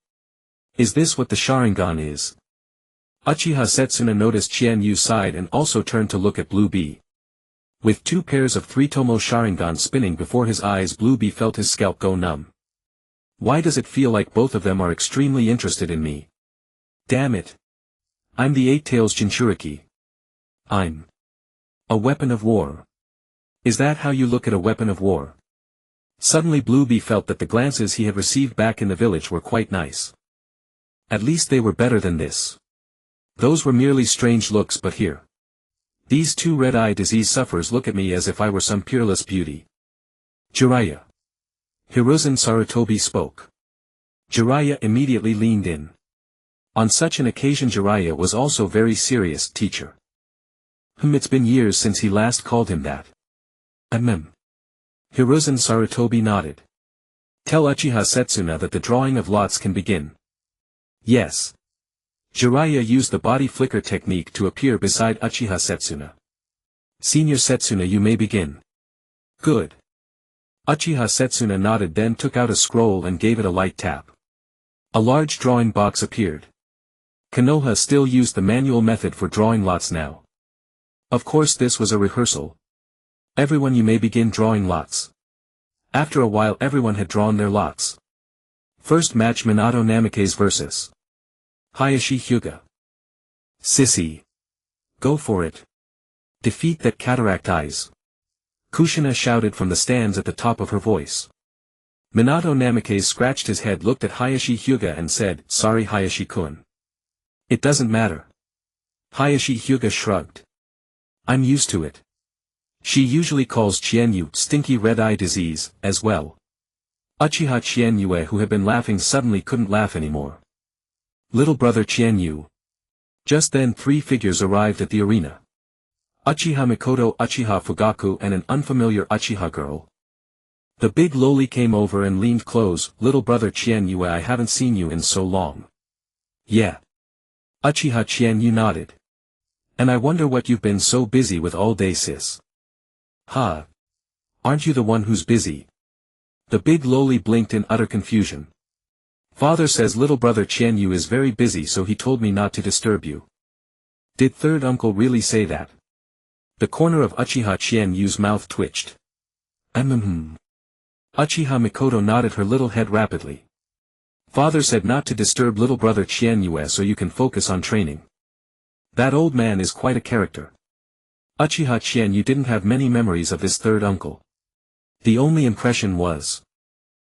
Is this what the Sharingan is? Uchiha Setsuna noticed Chienyu sighed and also turned to look at Blue Bee. With 2 pairs of 3-tomo Sharingan spinning before his eyes, Blue Bee felt his scalp go numb. Why does it feel like both of them are extremely interested in me? Damn it. I'm the 8-tails Jinchuriki. I'm a weapon of war. Is that how you look at a weapon of war? Suddenly Blue Bee felt that the glances he had received back in the village were quite nice. At least they were better than this. Those were merely strange looks, but here. These 2 red-eye disease sufferers look at me as if I were some peerless beauty. Jiraiya. Hiruzen Sarutobi spoke. Jiraiya immediately leaned in. On such an occasion Jiraiya was also very serious. Teacher. It's been years since he last called him that. Hiruzen Sarutobi nodded. Tell Uchiha Setsuna that the drawing of lots can begin. Yes. Jiraiya used the body flicker technique to appear beside Uchiha Setsuna. Senior Setsuna, you may begin. Good. Uchiha Setsuna nodded, then took out a scroll and gave it a light tap. A large drawing box appeared. Konoha still used the manual method for drawing lots now. Of course this was a rehearsal. Everyone, you may begin drawing lots. After a while everyone had drawn their lots. First match, Minato Namikaze vs. Hayashi Hyuga. Sissy. Go for it. Defeat that cataract eyes. Kushina shouted from the stands at the top of her voice. Minato Namikaze scratched his head, looked at Hayashi Hyuga and said, Sorry Hayashi-kun. It doesn't matter. Hayashi Hyuga shrugged. I'm used to it. She usually calls Chienyu stinky red-eye disease, as well. Uchiha Chienyu, who had been laughing, suddenly couldn't laugh anymore. Little brother Chienyu. Just then 3 figures arrived at the arena. Uchiha Mikoto, Uchiha Fugaku, and an unfamiliar Uchiha girl. The big loli came over and leaned close. Little brother Chienyu, I haven't seen you in so long. Yeah. Uchiha Chienyu nodded. And I wonder what you've been so busy with all day, sis. Ha. Aren't you the one who's busy? The big loli blinked in utter confusion. Father says little brother Chienyu is very busy, so he told me not to disturb you. Did third uncle really say that? The corner of Uchiha Chienyu's mouth twitched. Uchiha Mikoto nodded her little head rapidly. Father said not to disturb little brother Chienyu so you can focus on training. That old man is quite a character. Uchiha Chienyu didn't have many memories of this third uncle. The only impression was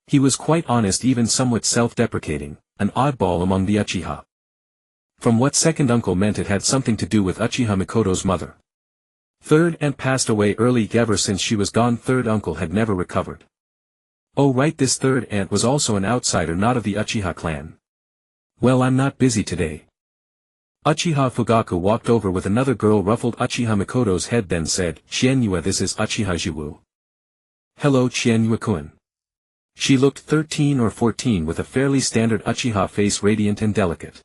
he was quite honest, even somewhat self-deprecating, an oddball among the Uchiha. From what second uncle meant, it had something to do with Uchiha Mikoto's mother. Third aunt passed away early. Ever since she was gone, third uncle had never recovered. Oh right, this third aunt was also an outsider, not of the Uchiha clan. Well, I'm not busy today. Uchiha Fugaku walked over with another girl, ruffled Uchiha Mikoto's head, then said, Chienyu, this is Uchiha Jiwu. Hello Chienyu-kun. She looked 13 or 14 with a fairly standard Uchiha face, radiant and delicate.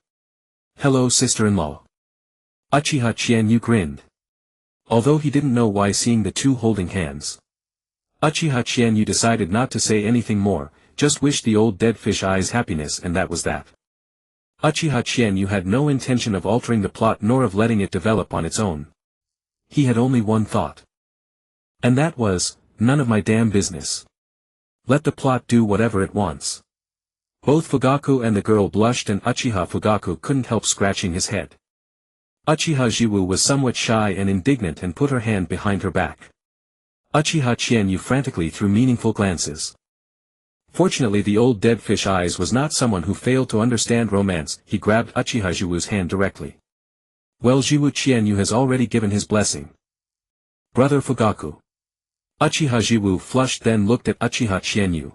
Hello sister-in-law. Uchiha Chienyu grinned. Although he didn't know why, seeing the 2 holding hands. Uchiha Chienyu decided not to say anything more, just wished the old dead fish eyes happiness, and that was that. Uchiha Chienyu had no intention of altering the plot nor of letting it develop on its own. He had only one thought. And that was, none of my damn business. Let the plot do whatever it wants. Both Fugaku and the girl blushed, and Uchiha Fugaku couldn't help scratching his head. Uchiha Jiwu was somewhat shy and indignant and put her hand behind her back. Uchiha Chienyu frantically threw meaningful glances. Fortunately, the old dead fish eyes was not someone who failed to understand romance. He grabbed Uchiha Jiwu's hand directly. Well, Jiwu Qianyu has already given his blessing. Brother Fugaku. Uchiha Jiwu flushed, then looked at Uchiha Qianyu.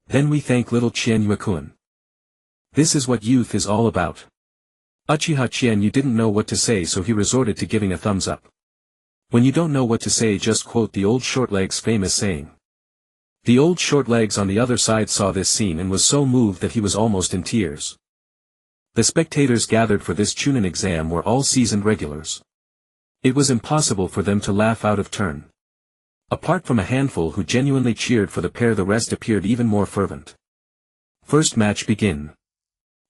Then we thank little Qianyu-kun. This is what youth is all about. Uchiha Qianyu didn't know what to say, so he resorted to giving a thumbs up. When you don't know what to say, just quote the old Shortlegs' famous saying. The old Shortlegs on the other side saw this scene and was so moved that he was almost in tears. The spectators gathered for this Chunin exam were all seasoned regulars. It was impossible for them to laugh out of turn. Apart from a handful who genuinely cheered for the pair, the rest appeared even more fervent. First match begin.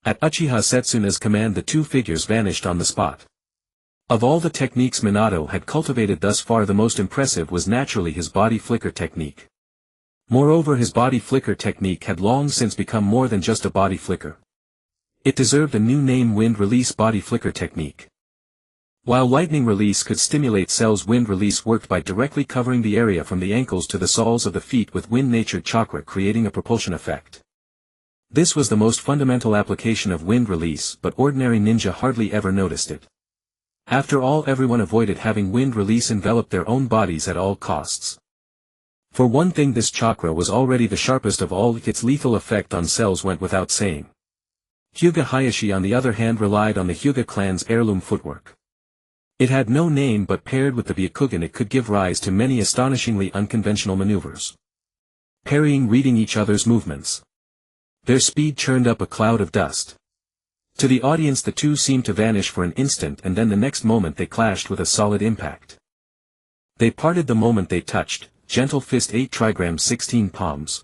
At Uchiha Setsuna's command, the two figures vanished on the spot. Of all the techniques Minato had cultivated thus far, the most impressive was naturally his body flicker technique. Moreover, his body flicker technique had long since become more than just a body flicker. It deserved a new name: wind release body flicker technique. While lightning release could stimulate cells, wind release worked by directly covering the area from the ankles to the soles of the feet with wind-natured chakra, creating a propulsion effect. This was the most fundamental application of wind release, but ordinary ninja hardly ever noticed it. After all, everyone avoided having wind release envelop their own bodies at all costs. For one thing, this chakra was already the sharpest of all, its lethal effect on cells went without saying. Hyuga Hayashi on the other hand relied on the Hyuga clan's heirloom footwork. It had no name, but paired with the Byakugan it could give rise to many astonishingly unconventional maneuvers. Parrying, reading each other's movements. Their speed churned up a cloud of dust. To the audience the two seemed to vanish for an instant, and then the next moment they clashed with a solid impact. They parted the moment they touched, gentle fist 8 trigrams 16 palms.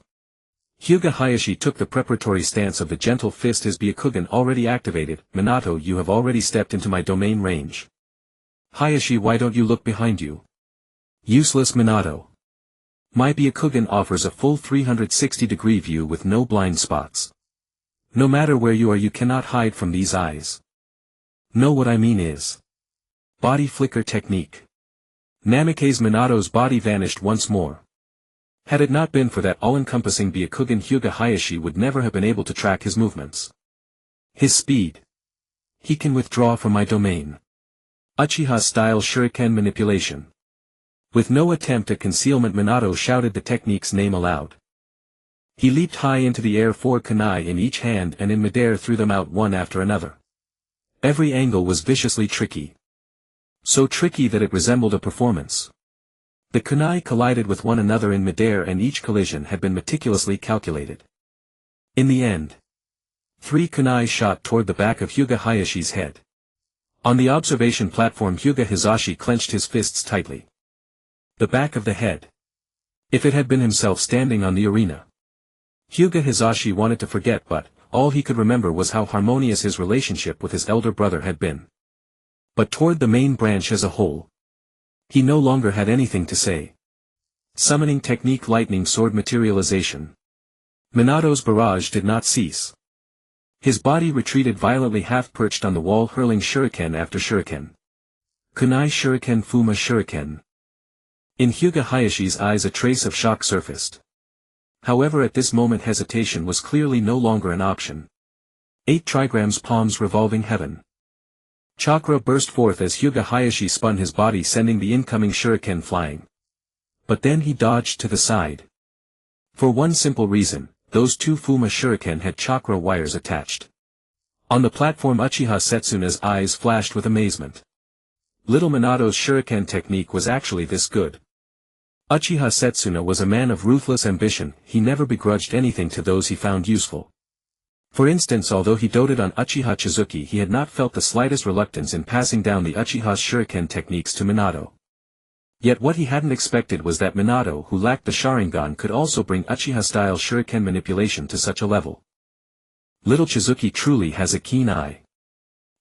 Hyuga Hayashi took the preparatory stance of the gentle fist, his Byakugan already activated. Minato, you have already stepped into my domain range. Hayashi, why don't you look behind you? Useless, Minato. My Byakugan offers a full 360-degree view with no blind spots. No matter where you are, you cannot hide from these eyes. No, what I mean is body flicker technique. Namikaze. Minato's body vanished once more. Had it not been for that all-encompassing Byakugan, Hyuga Hayashi would never have been able to track his movements. His speed. He can withdraw from my domain. Uchiha-style shuriken manipulation. With no attempt at concealment, Minato shouted the technique's name aloud. He leaped high into the air, 4 kunai in each hand, and in midair threw them out one after another. Every angle was viciously tricky. So tricky that it resembled a performance. The kunai collided with one another in midair, and each collision had been meticulously calculated. In the end, 3 kunai shot toward the back of Hyuga Hayashi's head. On the observation platform, Hyuga Hizashi clenched his fists tightly. The back of the head. If it had been himself standing on the arena. Hyuga Hizashi wanted to forget, but all he could remember was how harmonious his relationship with his elder brother had been. But toward the main branch as a whole, he no longer had anything to say. Summoning technique, lightning sword materialization. Minato's barrage did not cease. His body retreated violently, half-perched on the wall, hurling shuriken after shuriken. Kunai shuriken, Fuma shuriken. In Hyuga Hayashi's eyes a trace of shock surfaced. However, at this moment hesitation was clearly no longer an option. 8 trigrams palms revolving heaven. Chakra burst forth as Hyuga Hayashi spun his body, sending the incoming shuriken flying. But then he dodged to the side. For one simple reason. Those 2 Fuma shuriken had chakra wires attached. On the platform, Uchiha Setsuna's eyes flashed with amazement. Little Minato's shuriken technique was actually this good. Uchiha Setsuna was a man of ruthless ambition. He never begrudged anything to those he found useful. For instance, although he doted on Uchiha Chizuki, he had not felt the slightest reluctance in passing down the Uchiha's shuriken techniques to Minato. Yet what he hadn't expected was that Minato, who lacked the Sharingan, could also bring Uchiha-style shuriken manipulation to such a level. Little Chizuki truly has a keen eye.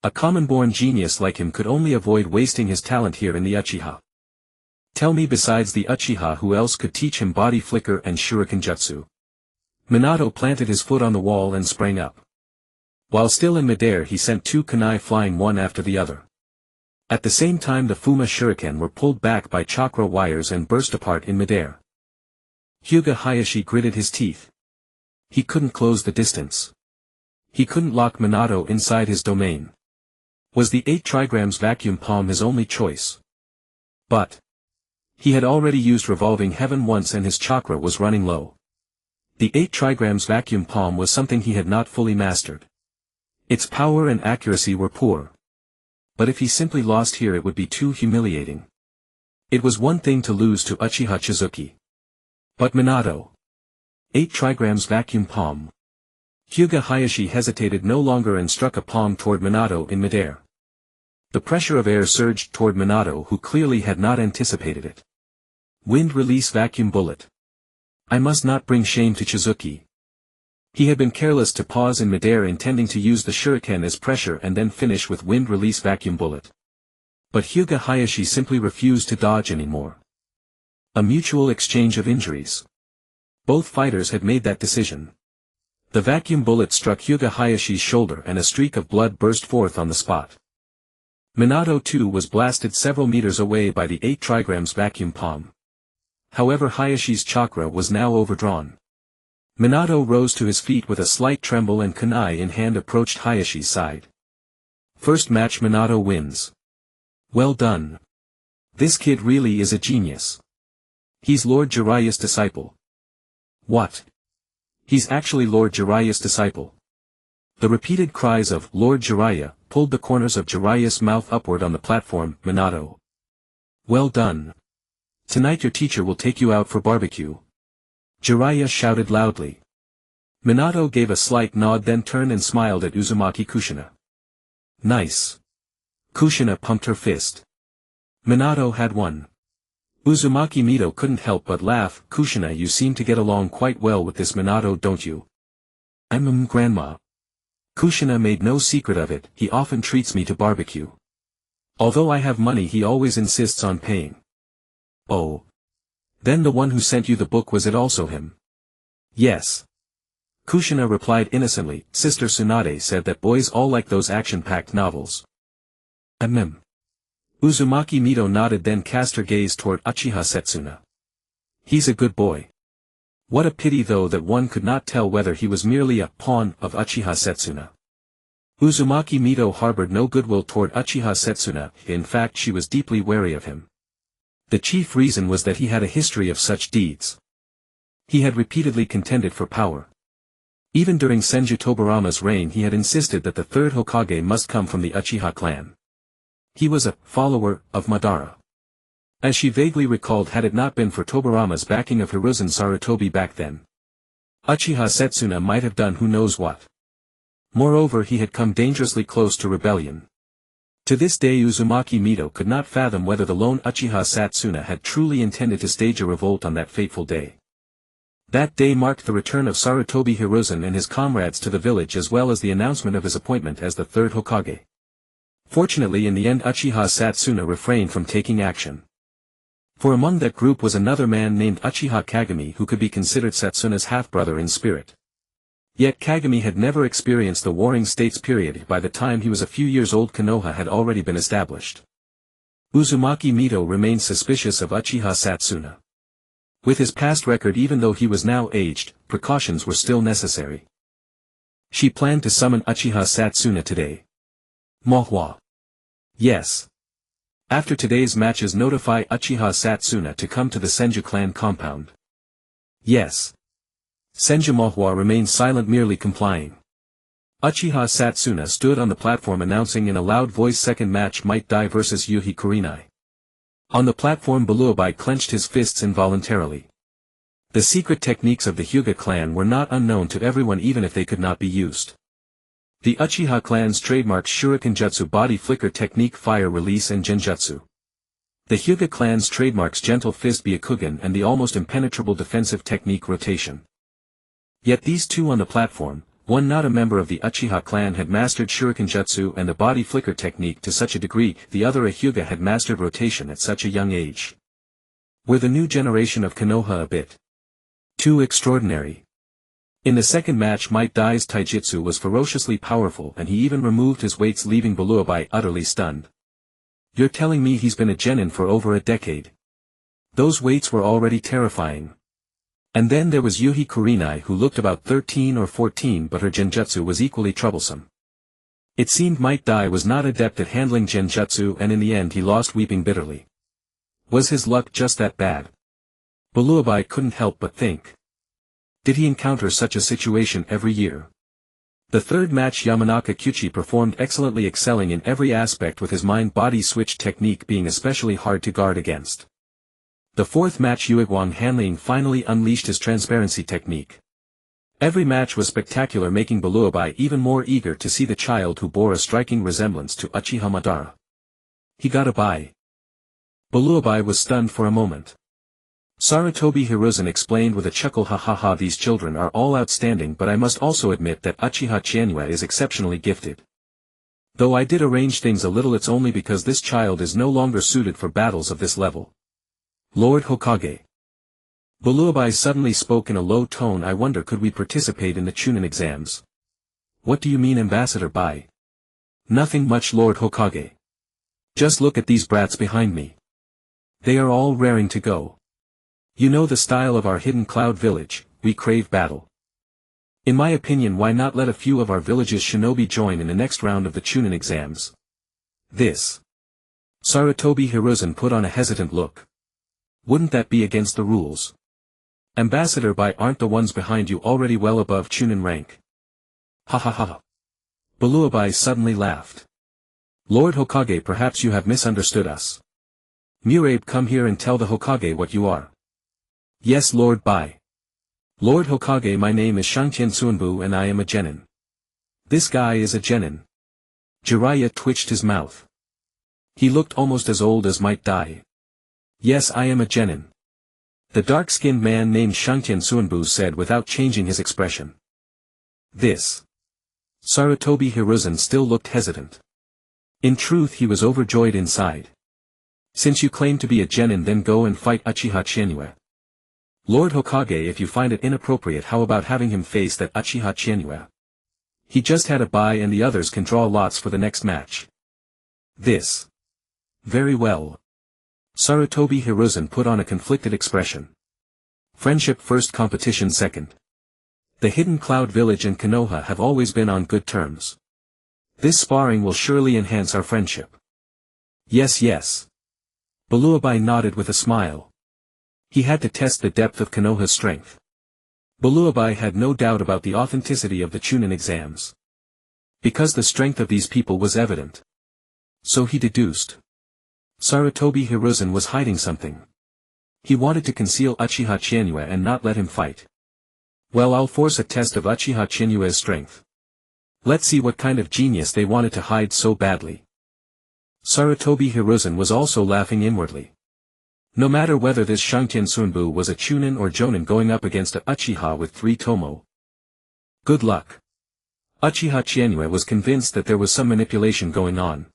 A common-born genius like him could only avoid wasting his talent here in the Uchiha. Tell me, besides the Uchiha, who else could teach him body flicker and shuriken jutsu? Minato planted his foot on the wall and sprang up. While still in midair, he sent 2 kunai flying one after the other. At the same time, the Fuma shuriken were pulled back by chakra wires and burst apart in midair. Hyuga Hayashi gritted his teeth. He couldn't close the distance. He couldn't lock Minato inside his domain. Was the 8 trigrams vacuum palm his only choice? But he had already used revolving heaven once and his chakra was running low. The 8 trigrams vacuum palm was something he had not fully mastered. Its power and accuracy were poor. But if he simply lost here it would be too humiliating. It was one thing to lose to Uchiha Chizuki. But Minato. 8 trigrams vacuum palm. Hyuga Hayashi hesitated no longer and struck a palm toward Minato in midair. The pressure of air surged toward Minato who clearly had not anticipated it. Wind release vacuum bullet. I must not bring shame to Chizuki. He had been careless to pause in midair intending to use the shuriken as pressure and then finish with wind release vacuum bullet. But Hyuga Hayashi simply refused to dodge anymore. A mutual exchange of injuries. Both fighters had made that decision. The vacuum bullet struck Hyuga Hayashi's shoulder and a streak of blood burst forth on the spot. Minato too was blasted several meters away by the 8 trigrams vacuum palm. However, Hayashi's chakra was now overdrawn. Minato rose to his feet with a slight tremble and kunai in hand approached Hayashi's side. First match Minato wins. Well done. This kid really is a genius. He's Lord Jiraiya's disciple. What? He's actually Lord Jiraiya's disciple. The repeated cries of Lord Jiraiya pulled the corners of Jiraiya's mouth upward on the platform. Minato. Well done. Tonight your teacher will take you out for barbecue. Jiraiya shouted loudly. Minato gave a slight nod then turned and smiled at Uzumaki Kushina. Nice. Kushina pumped her fist. Minato had won. Uzumaki Mito couldn't help but laugh. Kushina, you seem to get along quite well with this Minato, don't you? Grandma. Kushina made no secret of it, he often treats me to barbecue. Although I have money he always insists on paying. Oh. Then the one who sent you the book, was it also him? Yes. Kushina replied innocently. Sister Tsunade said that boys all like those action-packed novels. Uzumaki Mito nodded then cast her gaze toward Uchiha Setsuna. He's a good boy. What a pity though that one could not tell whether he was merely a pawn of Uchiha Setsuna. Uzumaki Mito harbored no goodwill toward Uchiha Setsuna, in fact she was deeply wary of him. The chief reason was that he had a history of such deeds. He had repeatedly contended for power. Even during Senju Tobarama's reign he had insisted that the third Hokage must come from the Uchiha clan. He was a follower of Madara. As she vaguely recalled, had it not been for Tobarama's backing of Hiruzen Sarutobi back then, Uchiha Setsuna might have done who knows what. Moreover, he had come dangerously close to rebellion. To this day Uzumaki Mito could not fathom whether the lone Uchiha Setsuna had truly intended to stage a revolt on that fateful day. That day marked the return of Sarutobi Hiruzen and his comrades to the village as well as the announcement of his appointment as the third Hokage. Fortunately in the end Uchiha Setsuna refrained from taking action. For among that group was another man named Uchiha Kagami who could be considered Setsuna's half-brother in spirit. Yet Kagami had never experienced the Warring States period. By the time he was a few years old Konoha had already been established. Uzumaki Mito remained suspicious of Uchiha Setsuna. With his past record, even though he was now aged, precautions were still necessary. She planned to summon Uchiha Setsuna today. Mohwa. Yes. After today's matches notify Uchiha Setsuna to come to the Senju clan compound. Yes. Senju Mohwa remained silent, merely complying. Uchiha Setsuna stood on the platform announcing in a loud voice second match Might Die vs Yuhi Kurinai. On the platform Beluabai clenched his fists involuntarily. The secret techniques of the Hyuga clan were not unknown to everyone even if they could not be used. The Uchiha clan's trademark Shurikenjutsu body flicker technique, fire release and genjutsu. The Hyuga clan's trademarks gentle fist Byakugan and the almost impenetrable defensive technique rotation. Yet these two on the platform, one not a member of the Uchiha clan, had mastered Shurikenjutsu and the body flicker technique to such a degree, the other a Hyuga had mastered rotation at such a young age. Were the new generation of Konoha a bit too extraordinary? In the second match Might Dai's taijutsu was ferociously powerful and he even removed his weights, leaving Beluabai utterly stunned. You're telling me he's been a genin for over a decade? Those weights were already terrifying. And then there was Yuhi Kurinai who looked about 13 or 14 but her genjutsu was equally troublesome. It seemed Might Dai was not adept at handling genjutsu, and in the end he lost, weeping bitterly. Was his luck just that bad? Buluabai couldn't help but think. Did he encounter such a situation every year? The third match, Yamanaka Kyuchi performed excellently, excelling in every aspect, with his mind-body switch technique being especially hard to guard against. The fourth match, Yuegwang Hanling finally unleashed his transparency technique. Every match was spectacular, making Buluabai even more eager to see the child who bore a striking resemblance to Uchiha Madara. He got a bye. Buluabai was stunned for a moment. Sarutobi Hiruzen explained with a chuckle, "Ha ha ha, these children are all outstanding, but I must also admit that Uchiha Chizuki is exceptionally gifted. Though I did arrange things a little, it's only because this child is no longer suited for battles of this level." Lord Hokage. Buluabai suddenly spoke in a low tone. "I wonder, could we participate in the Chunin exams?" "What do you mean, Ambassador Bai?" "Nothing much, Lord Hokage. Just look at these brats behind me. They are all raring to go. You know the style of our hidden cloud village, we crave battle. In my opinion, why not let a few of our village's shinobi join in the next round of the Chunin exams?" This. Sarutobi Hiruzen put on a hesitant look. "Wouldn't that be against the rules? Ambassador Bai, aren't the ones behind you already well above Chunin rank?" "Ha ha ha." Buluabai suddenly laughed. "Lord Hokage, perhaps you have misunderstood us. Murabe, come here and tell the Hokage what you are." "Yes, Lord Bai. Lord Hokage, my name is Shangtian Suanbu and I am a genin." "This guy is a genin." Jiraiya twitched his mouth. He looked almost as old as Might Dai. "Yes, I am a genin," the dark-skinned man named Shangtian Suanbu said without changing his expression. "This." Sarutobi Hiruzen still looked hesitant. In truth, he was overjoyed inside. "Since you claim to be a genin, then go and fight Uchiha Chizuki. Lord Hokage, if you find it inappropriate, how about having him face that Uchiha Chizuki? He just had a bye and the others can draw lots for the next match." "This." "Very well." Sarutobi Hiruzen put on a conflicted expression. "Friendship first, competition second. The Hidden Cloud Village and Konoha have always been on good terms. This sparring will surely enhance our friendship." "Yes, yes." Buluabai nodded with a smile. He had to test the depth of Konoha's strength. Buluabai had no doubt about the authenticity of the Chunin exams. Because the strength of these people was evident. So he deduced. Sarutobi Hiruzen was hiding something. He wanted to conceal Uchiha Chizuki and not let him fight. "Well, I'll force a test of Uchiha Chizuki's strength. Let's see what kind of genius they wanted to hide so badly." Sarutobi Hiruzen was also laughing inwardly. No matter whether this Shangtian Sunbu was a Chunin or Jonin going up against a Uchiha with 3 tomo. Good luck. Uchiha Chizuki was convinced that there was some manipulation going on.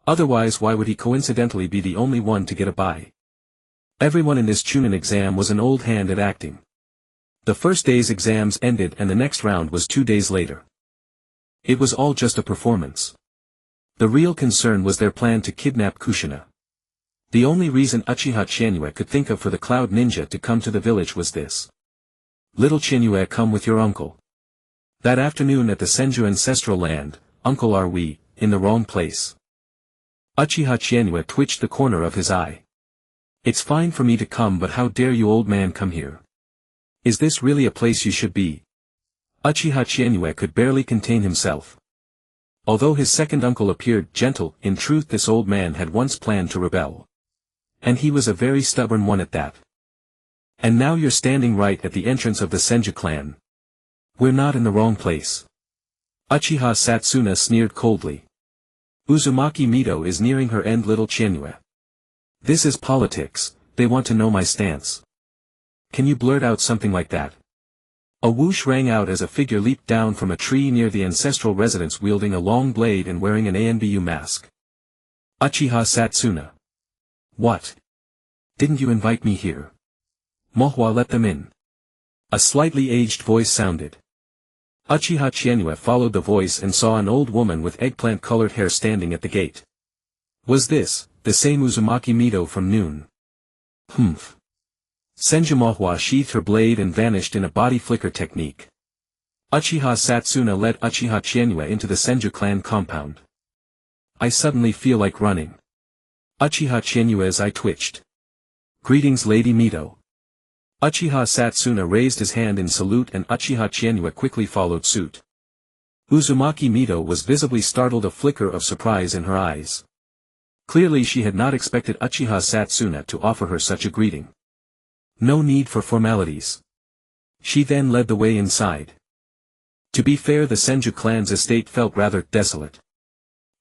Otherwise, why would he coincidentally be the only one to get a bye? Everyone in this Chunin exam was an old hand at acting. The first day's exams ended and the next round was 2 days later. It was all just a performance. The real concern was their plan to kidnap Kushina. The only reason Uchiha Chizuki could think of for the Cloud Ninja to come to the village was this. "Little Chizuki, come with your uncle." That afternoon at the Senju ancestral land, "Uncle, are we in the wrong place?" Uchiha Chizuki twitched the corner of his eye. "It's fine for me to come, but how dare you, old man, come here? Is this really a place you should be?" Uchiha Chizuki could barely contain himself. Although his second uncle appeared gentle, in truth this old man had once planned to rebel. And he was a very stubborn one at that. "And now you're standing right at the entrance of the Senju clan. We're not in the wrong place." Uchiha Satsuna sneered coldly. "Uzumaki Mito is nearing her end, little Chizuki. This is politics, they want to know my stance. Can you blurt out something like that?" A whoosh rang out as a figure leaped down from a tree near the ancestral residence wielding a long blade and wearing an ANBU mask. Uchiha Satsuna. "What? Didn't you invite me here? Mohwa, let them in." A slightly aged voice sounded. Uchiha Chizuki followed the voice and saw an old woman with eggplant-colored hair standing at the gate. Was this the same Uzumaki Mito from noon? Humph. Senju Mohwa sheathed her blade and vanished in a body flicker technique. Uchiha Satsuna led Uchiha Chienue into the Senju clan compound. I suddenly feel like running. Uchiha Chienue's eye twitched. Greetings Lady Mito. Uchiha Satsuna raised his hand in salute and Uchiha Chienue quickly followed suit. Uzumaki Mito was visibly startled, a flicker of surprise in her eyes. Clearly she had not expected Uchiha Satsuna to offer her such a greeting. No need for formalities. She then led the way inside. To be fair, the Senju clan's estate felt rather desolate.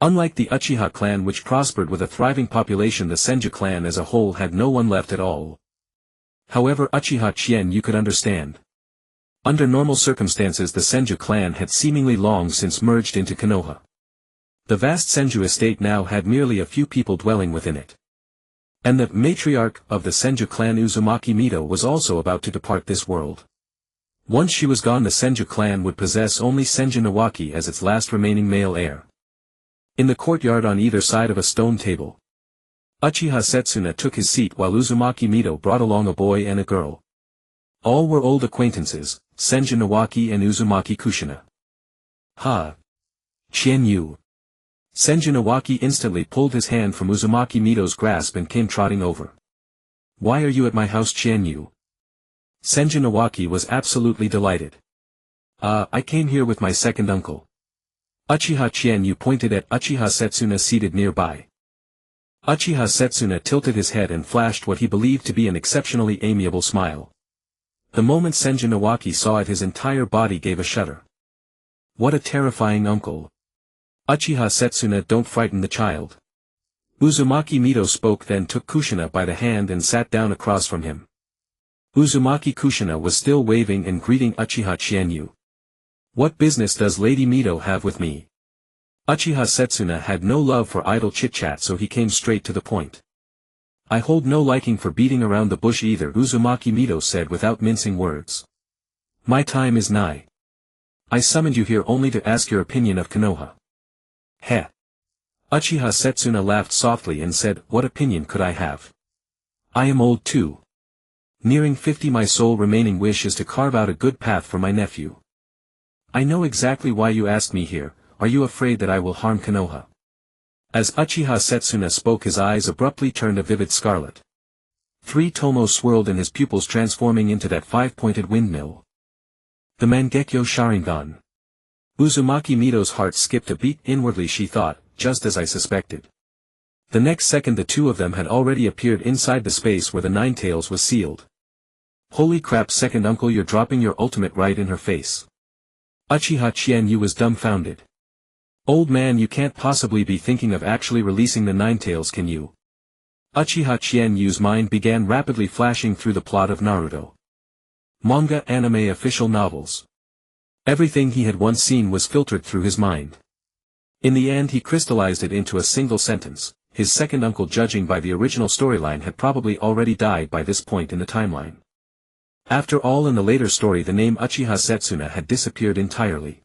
Unlike the Uchiha clan, which prospered with a thriving population, the Senju clan as a whole had no one left at all. However, Uchiha Chienue could understand. Under normal circumstances the Senju clan had seemingly long since merged into Konoha. The vast Senju estate now had merely a few people dwelling within it. And the matriarch of the Senju clan, Uzumaki Mito, was also about to depart this world. Once she was gone, the Senju clan would possess only Senju Nawaki as its last remaining male heir. In the courtyard on either side of a stone table, Uchiha Satsuna took his seat while Uzumaki Mito brought along a boy and a girl. All were old acquaintances, Senju Nawaki and Uzumaki Kushina. Ha! Chienue. Senju Nawaki instantly pulled his hand from Uzumaki Mito's grasp and came trotting over. Why are you at my house, Chienue? Senju Nawaki was absolutely delighted. I came here with my second uncle. Uchiha Chienue pointed at Uchiha Satsuna seated nearby. Uchiha Satsuna tilted his head and flashed what he believed to be an exceptionally amiable smile. The moment Senju Nawaki saw it, his entire body gave a shudder. What a terrifying uncle. Uchiha Satsuna, don't frighten the child. Uzumaki Mito spoke, then took Kushina by the hand and sat down across from him. Uzumaki Kushina was still waving and greeting Uchiha Chienue. What business does Lady Mito have with me? Uchiha Satsuna had no love for idle chit-chat, so he came straight to the point. I hold no liking for beating around the bush either, Uzumaki Mito said without mincing words. My time is nigh. I summoned you here only to ask your opinion of Konoha. Heh. Uchiha Satsuna laughed softly and said, what opinion could I have? I am old too. Nearing 50, my sole remaining wish is to carve out a good path for my nephew. I know exactly why you asked me here. Are you afraid that I will harm Konoha? As Uchiha Satsuna spoke, his eyes abruptly turned a vivid scarlet. 3 tomos swirled in his pupils, transforming into that 5-pointed windmill. The Mangekyo Sharingan. Uzumaki Mito's heart skipped a beat. Inwardly she thought, just as I suspected. The next second the two of them had already appeared inside the space where the Ninetales was sealed. Holy crap, second uncle, you're dropping your ultimate right in her face. Uchiha Chienue was dumbfounded. Old man, you can't possibly be thinking of actually releasing the Ninetales, can you? Uchiha Chienue's mind began rapidly flashing through the plot of Naruto. Manga, anime, official novels. Everything he had once seen was filtered through his mind. In the end he crystallized it into a single sentence. His second uncle, judging by the original storyline, had probably already died by this point in the timeline. After all, in the later story the name Uchiha Satsuna had disappeared entirely.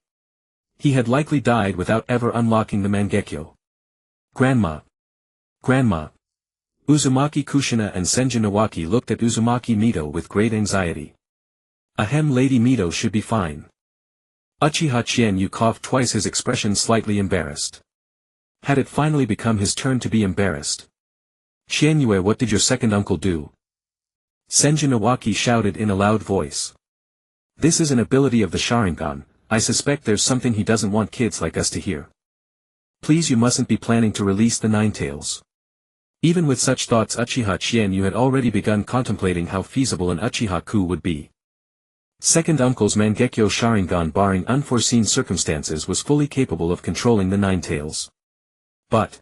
He had likely died without ever unlocking the Mangekyo. Grandma. Grandma. Uzumaki Kushina and Senju Nawaki looked at Uzumaki Mito with great anxiety. Ahem, Lady Mito should be fine. Uchiha Chienue coughed twice, his expression slightly embarrassed. Had it finally become his turn to be embarrassed? Chienue, what did your second uncle do? Senju Nawaki shouted in a loud voice. This is an ability of the Sharingan. I suspect there's something he doesn't want kids like us to hear. Please, you mustn't be planning to release the Ninetales. Even with such thoughts, Uchiha Chienue had already begun contemplating how feasible an Uchiha coup would be. Second uncle's Mangekyo Sharingan, barring unforeseen circumstances, was fully capable of controlling the Ninetales. But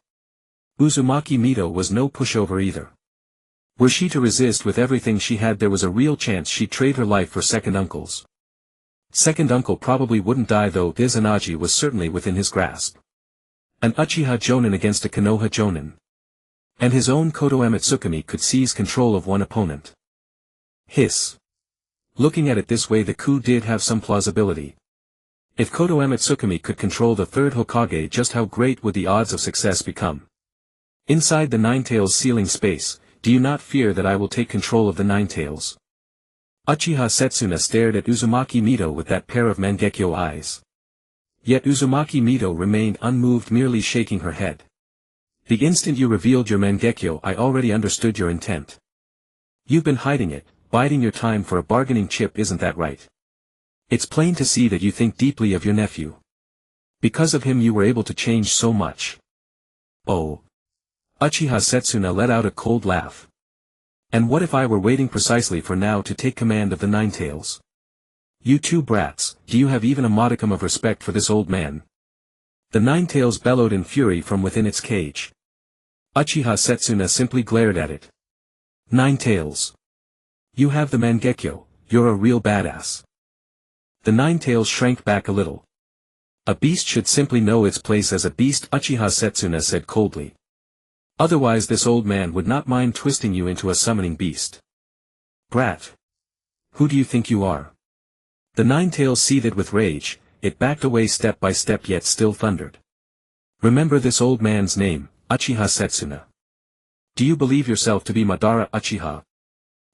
Uzumaki Mito was no pushover either. Were she to resist with everything she had, there was a real chance she'd trade her life for second uncle's. Second uncle probably wouldn't die, though Izanagi was certainly within his grasp. An Uchiha Jonin against a Konoha Jonin. And his own Kotoeme Tsukumi could seize control of one opponent. Hiss. Looking at it this way, the coup did have some plausibility. If Kotoeme Tsukumi could control the third Hokage, just how great would the odds of success become? Inside the Ninetales sealing space, do you not fear that I will take control of the Ninetales? Uchiha Setsuna stared at Uzumaki Mito with that pair of Mangekyo eyes. Yet Uzumaki Mito remained unmoved, merely shaking her head. The instant you revealed your Mangekyo, I already understood your intent. You've been hiding it, biding your time for a bargaining chip, isn't that right? It's plain to see that you think deeply of your nephew. Because of him you were able to change so much. Oh. Uchiha Setsuna let out a cold laugh. And what if I were waiting precisely for now to take command of the Ninetales? You two brats, do you have even a modicum of respect for this old man? The Ninetales bellowed in fury from within its cage. Uchiha Setsuna simply glared at it. Ninetales. You have the Mangekyo, you're a real badass. The Ninetales shrank back a little. A beast should simply know its place as a beast, Uchiha Setsuna said coldly. Otherwise this old man would not mind twisting you into a summoning beast. Brat. Who do you think you are? The Ninetales seethed with rage, it backed away step by step yet still thundered. Remember this old man's name, Uchiha Setsuna. Do you believe yourself to be Madara Uchiha?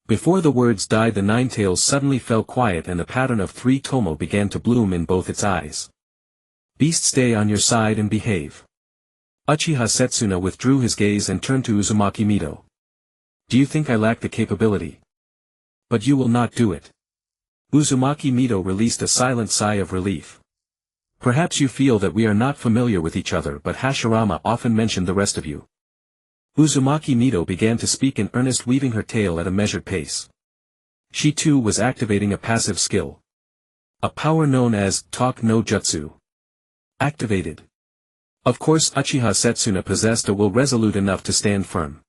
Before the words died the Ninetales suddenly fell quiet and the pattern of 3 tomo began to bloom in both its eyes. Beast, stay on your side and behave. Uchiha Setsuna withdrew his gaze and turned to Uzumaki Mito. Do you think I lack the capability? But you will not do it. Uzumaki Mito released a silent sigh of relief. Perhaps you feel that we are not familiar with each other, but Hashirama often mentioned the rest of you. Uzumaki Mito began to speak in earnest, weaving her tale at a measured pace. She too was activating a passive skill. A power known as Talk no Jutsu. Activated. Of course Uchiha Setsuna possessed a will resolute enough to stand firm.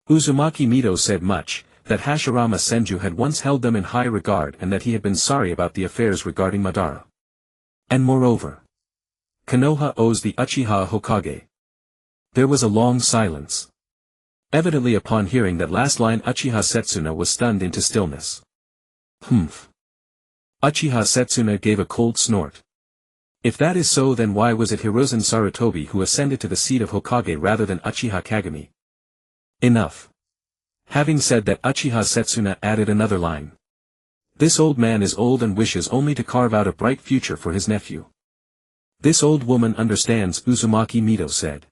Uzumaki Mito said much, that Hashirama Senju had once held them in high regard and that he had been sorry about the affairs regarding Madara. And moreover, Konoha owes the Uchiha Hokage. There was a long silence. Evidently upon hearing that last line Uchiha Setsuna was stunned into stillness. Humph. Uchiha Setsuna gave a cold snort. If that is so, then why was it Hiruzen Sarutobi who ascended to the seat of Hokage rather than Uchiha Kagami? Enough. Having said that, Uchiha Setsuna added another line. This old man is old and wishes only to carve out a bright future for his nephew. This old woman understands, Uzumaki Mito said.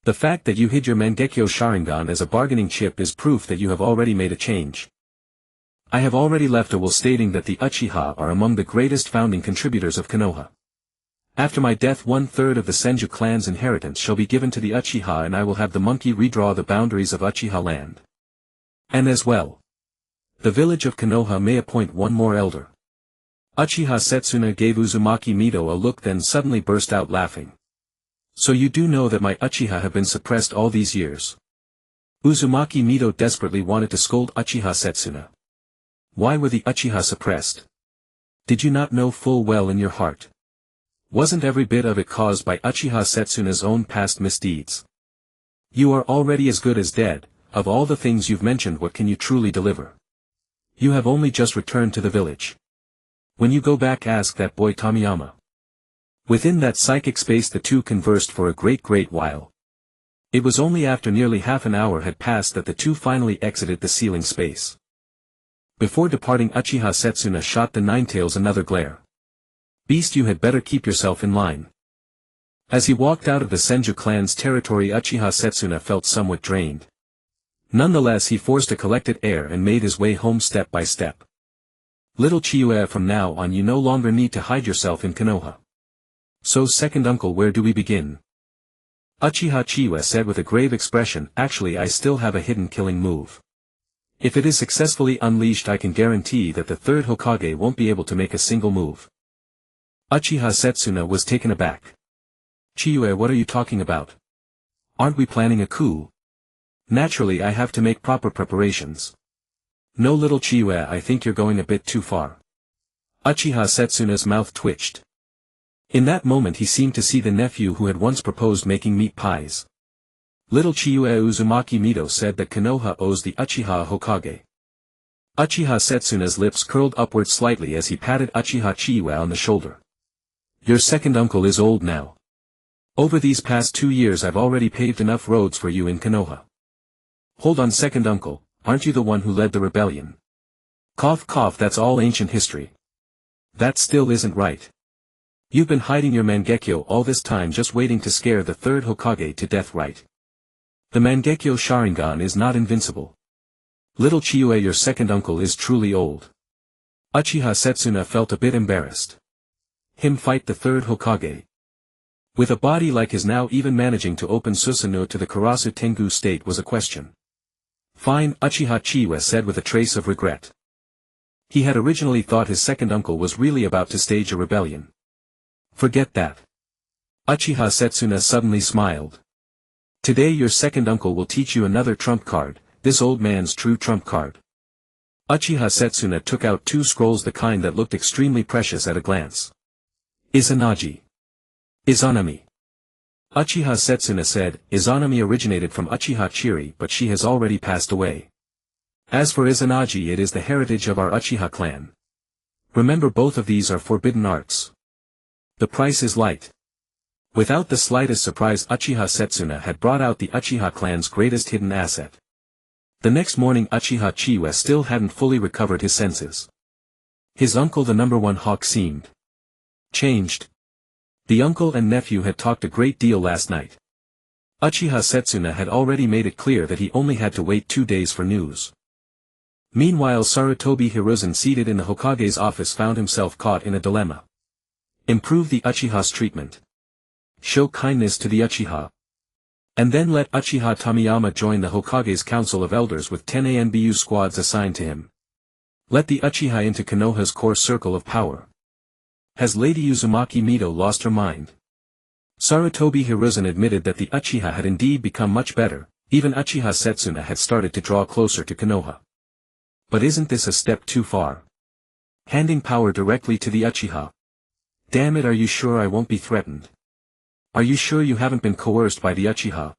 The fact that you hid your Mangekyo Sharingan as a bargaining chip is proof that you have already made a change. I have already left a will stating that the Uchiha are among the greatest founding contributors of Konoha. After my death 1/3 of the Senju clan's inheritance shall be given to the Uchiha, and I will have the monkey redraw the boundaries of Uchiha land. And as well, the village of Konoha may appoint one more elder. Uchiha Setsuna gave Uzumaki Mito a look, then suddenly burst out laughing. So you do know that my Uchiha have been suppressed all these years? Uzumaki Mito desperately wanted to scold Uchiha Setsuna. Why were the Uchiha suppressed? Did you not know full well in your heart? Wasn't every bit of it caused by Uchiha Setsuna's own past misdeeds? You are already as good as dead. Of all the things you've mentioned, what can you truly deliver? You have only just returned to the village. When you go back, ask that boy Tomiyama. Within that psychic space the two conversed for a great while. It was only after nearly half an hour had passed that the two finally exited the ceiling space. Before departing, Uchiha Setsuna shot the Ninetales another glare. Beast, you had better keep yourself in line. As he walked out of the Senju clan's territory, Uchiha Setsuna felt somewhat drained. Nonetheless, he forced a collected air and made his way home step by step. Little Chiyue, from now on you no longer need to hide yourself in Konoha. So, second uncle, where do we begin? Uchiha Chiyue said with a grave expression. Actually, I still have a hidden killing move. If it is successfully unleashed, I can guarantee that the third Hokage won't be able to make a single move. Uchiha Setsuna was taken aback. Chiyue, what are you talking about? Aren't we planning a coup? Naturally, I have to make proper preparations. No, little Chiyue, I think you're going a bit too far. Uchiha Setsuna's mouth twitched. In that moment he seemed to see the nephew who had once proposed making meat pies. Little Chiyue, Uzumaki Mito said that Konoha owes the Uchiha Hokage. Uchiha Setsuna's lips curled upward slightly as he patted Uchiha Chiyue on the shoulder. Your second uncle is old now. Over these past 2 years I've already paved enough roads for you in Konoha. Hold on, second uncle, aren't you the one who led the rebellion? Cough cough, that's all ancient history. That still isn't right. You've been hiding your Mangekyo all this time just waiting to scare the third Hokage to death, right? The Mangekyo Sharingan is not invincible. Little Chiyue, your second uncle, is truly old. Uchiha Setsuna felt a bit embarrassed. Him fight the third Hokage? With a body like his, now even managing to open Susanoo to the Karasu Tengu state was a question. Fine, Uchiha Chiyue said with a trace of regret. He had originally thought his second uncle was really about to stage a rebellion. Forget that. Uchiha Setsuna suddenly smiled. Today your second uncle will teach you another trump card, this old man's true trump card. Uchiha Setsuna took out 2 scrolls, the kind that looked extremely precious at a glance. Izanagi. Izanami. Uchiha Setsuna said, Izanami originated from Uchiha Chiri, but she has already passed away. As for Izanagi, it is the heritage of our Uchiha clan. Remember, both of these are forbidden arts. The price is light. Without the slightest surprise, Uchiha Setsuna had brought out the Uchiha clan's greatest hidden asset. The next morning Uchiha Chiyue still hadn't fully recovered his senses. His uncle, the number 1 hawk, seemed changed. The uncle and nephew had talked a great deal last night. Uchiha Setsuna had already made it clear that he only had to wait 2 days for news. Meanwhile, Sarutobi Hiruzen, seated in the Hokage's office, found himself caught in a dilemma. Improve the Uchiha's treatment. Show kindness to the Uchiha. And then let Uchiha Tamiyama join the Hokage's Council of Elders with 10 ANBU squads assigned to him. Let the Uchiha into Konoha's core circle of power. Has Lady Uzumaki Mido lost her mind? Sarutobi Hiruzen admitted that the Uchiha had indeed become much better, even Uchiha Setsuna had started to draw closer to Konoha. But isn't this a step too far? Handing power directly to the Uchiha. Damn it, are you sure I won't be threatened? Are you sure you haven't been coerced by the Uchiha?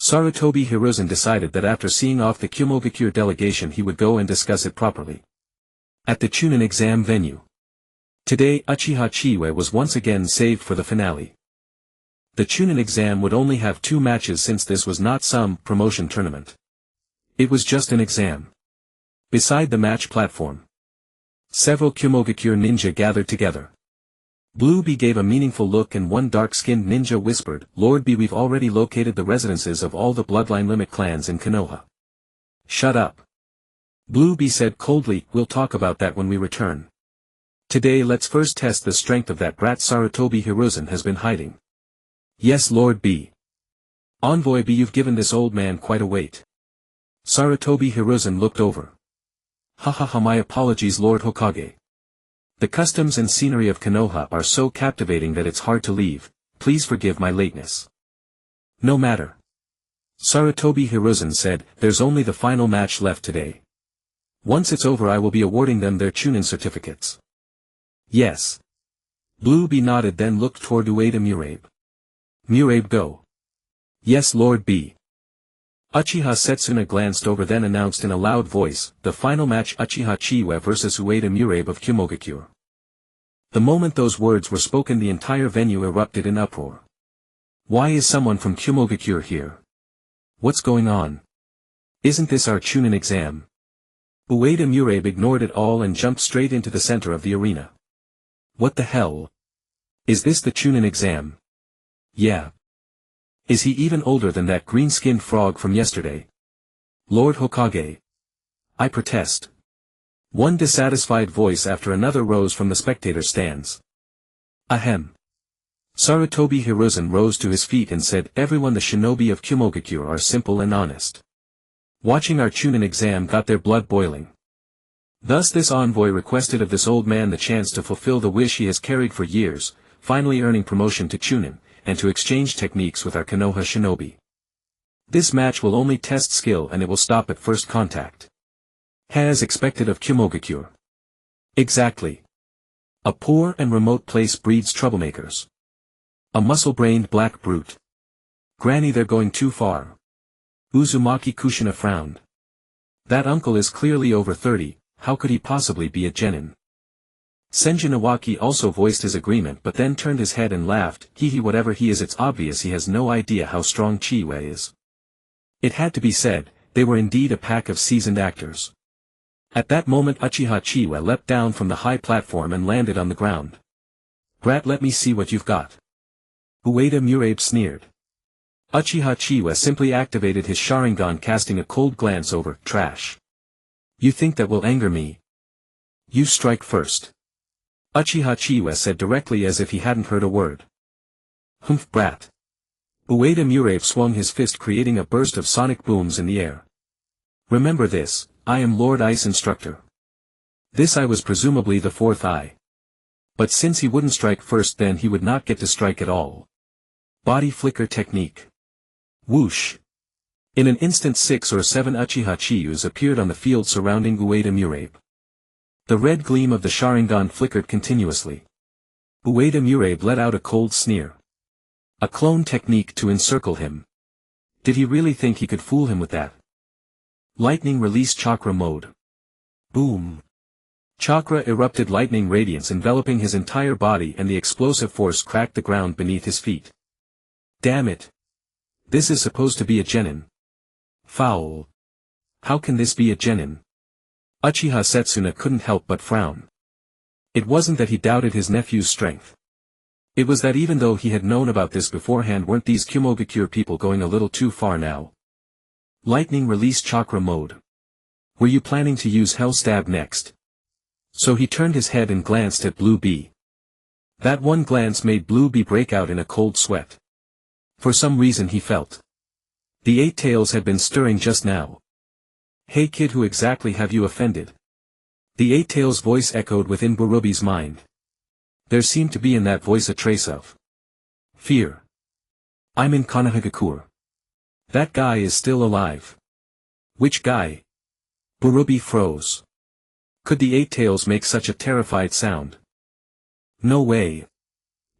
Sarutobi Hiruzen decided that after seeing off the Kyomogakure delegation he would go and discuss it properly. At the Chunin exam venue. Today Uchiha Chiyue was once again saved for the finale. The Chunin exam would only have 2 matches since this was not some promotion tournament. It was just an exam. Beside the match platform, several Kyomogakure ninja gathered together. Blue B gave a meaningful look and one dark-skinned ninja whispered, Lord B, we've already located the residences of all the bloodline limit clans in Konoha. Shut up. Blue B said coldly, we'll talk about that when we return. Today let's first test the strength of that brat Sarutobi Hiruzen has been hiding. Yes, Lord B. Envoy B, you've given this old man quite a weight. Sarutobi Hiruzen looked over. Ha, my apologies, Lord Hokage. The customs and scenery of Konoha are so captivating that it's hard to leave, please forgive my lateness. No matter. Sarutobi Hiruzen said, there's only the final match left today. Once it's over I will be awarding them their Chunin certificates. Yes. Blue B nodded, then looked toward Ueda Murabe. Murabe, go. Yes, Lord B. Uchiha Setsuna glanced over, then announced in a loud voice, the final match, Uchiha Chiyue vs Ueda Murabe of Kyomogakure. The moment those words were spoken the entire venue erupted in uproar. Why is someone from Kyomogakure here? What's going on? Isn't this our Chunin exam? Ueda Murabe ignored it all and jumped straight into the center of the arena. What the hell? Is this the Chunin exam? Yeah. Is he even older than that green-skinned frog from yesterday? Lord Hokage. I protest. One dissatisfied voice after another rose from the spectator stands. Ahem. Sarutobi Hiruzen rose to his feet and said, everyone, the shinobi of Kyomogakure are simple and honest. Watching our Chunin exam got their blood boiling. Thus this envoy requested of this old man the chance to fulfill the wish he has carried for years, finally earning promotion to Chunin, and to exchange techniques with our Konoha shinobi. This match will only test skill and it will stop at first contact. As expected of Kyomogakure. Exactly. A poor and remote place breeds troublemakers. A muscle-brained black brute. Granny, they're going too far. Uzumaki Kushina frowned. That uncle is clearly over 30, how could he possibly be a genin? Senjin Iwaki also voiced his agreement but then turned his head and laughed, he whatever he is, it's obvious he has no idea how strong Chiyue is. It had to be said, they were indeed a pack of seasoned actors. At that moment Uchiha Chiwa leapt down from the high platform and landed on the ground. "Brat, let me see what you've got." Ueda Murabe sneered. Uchiha Chiwa simply activated his Sharingan, casting a cold glance over. "Trash. You think that will anger me? You strike first." Uchiha Chiwa said directly as if he hadn't heard a word. "Humph, brat." Ueda Murabe swung his fist, creating a burst of sonic booms in the air. "Remember this, I am Lord Ice Instructor." This eye was presumably the fourth eye. But since he wouldn't strike first, then he would not get to strike at all. Body flicker technique. Whoosh. In an instant 6 or 7 Uchiha Chiyus appeared on the field surrounding Ueda Murabe. The red gleam of the Sharingan flickered continuously. Ueda Murabe let out a cold sneer. A clone technique to encircle him. Did he really think he could fool him with that? Lightning release chakra mode. Boom. Chakra erupted, lightning radiance enveloping his entire body, and the explosive force cracked the ground beneath his feet. Damn it. This is supposed to be a genin. Foul. How can this be a genin? Uchiha Setsuna couldn't help but frown. It wasn't that he doubted his nephew's strength. It was that even though he had known about this beforehand, weren't these Kumogakure people going a little too far now? Lightning release chakra mode. Were you planning to use Hell Stab next? So he turned his head and glanced at Blue Bee. That one glance made Blue Bee break out in a cold sweat. For some reason he felt. The Eight Tails had been stirring just now. "Hey kid, who exactly have you offended?" The Eight Tails' voice echoed within Burubi's mind. There seemed to be in that voice a trace of fear. "I'm in Konohagakure. That guy is still alive." "Which guy?" Burubi froze. Could the Eight Tails make such a terrified sound? No way.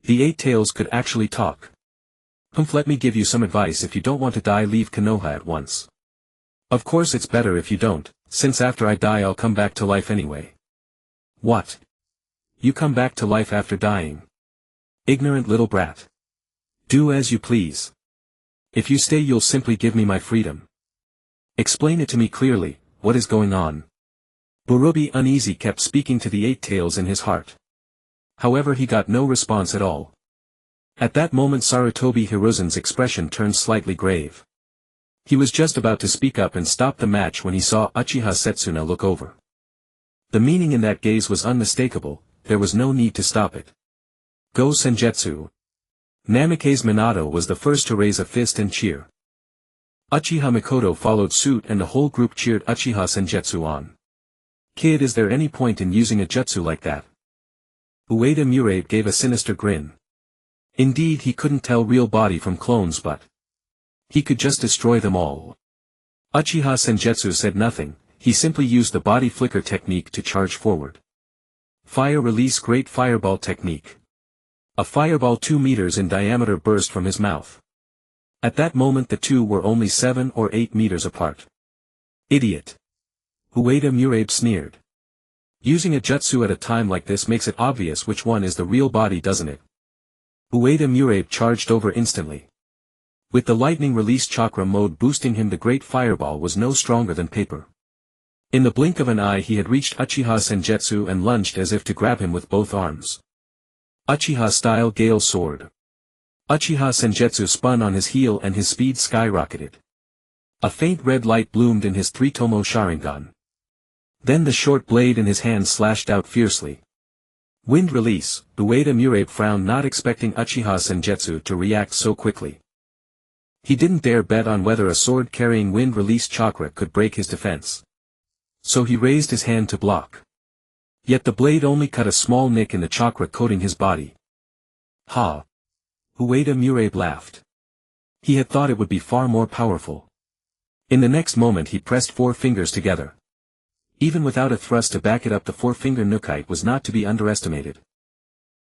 The Eight Tails could actually talk. "Humph, let me give you some advice. If you don't want to die, leave Konoha at once. Of course it's better if you don't, since after I die I'll come back to life anyway." "What? You come back to life after dying? Ignorant little brat. Do as you please. If you stay you'll simply give me my freedom. Explain it to me clearly, what is going on?" Burubi, uneasy, kept speaking to the Eight Tails in his heart. However, he got no response at all. At that moment Sarutobi Hiruzen's expression turned slightly grave. He was just about to speak up and stop the match when he saw Uchiha Setsuna look over. The meaning in that gaze was unmistakable. There was no need to stop it. "Go Senjutsu." Namikaze Minato was the first to raise a fist and cheer. Uchiha Mikoto followed suit, and the whole group cheered Uchiha Senjutsu on. "Kid, is there any point in using a jutsu like that?" Ueda Murabe gave a sinister grin. Indeed, he couldn't tell real body from clones, but he could just destroy them all. Uchiha Senjutsu said nothing, he simply used the body flicker technique to charge forward. Fire release great fireball technique. A fireball 2 meters in diameter burst from his mouth. At that moment the two were only 7 or 8 meters apart. "Idiot." Ueda Murabe sneered. "Using a jutsu at a time like this makes it obvious which one is the real body, doesn't it?" Ueda Murabe charged over instantly. With the lightning release chakra mode boosting him, the great fireball was no stronger than paper. In the blink of an eye he had reached Uchiha Senjutsu and lunged as if to grab him with both arms. Uchiha style Gale Sword. Uchiha Senjutsu spun on his heel and his speed skyrocketed. A faint red light bloomed in his 3-tomo Sharingan. Then the short blade in his hand slashed out fiercely. Wind release. Ueda Murabe frowned, not expecting Uchiha Senjutsu to react so quickly. He didn't dare bet on whether a sword carrying wind release chakra could break his defense. So he raised his hand to block. Yet the blade only cut a small nick in the chakra coating his body. "Ha!" Ueda Murabe laughed. He had thought it would be far more powerful. In the next moment he pressed 4 fingers together. Even without a thrust to back it up, the 4-finger Nukite was not to be underestimated.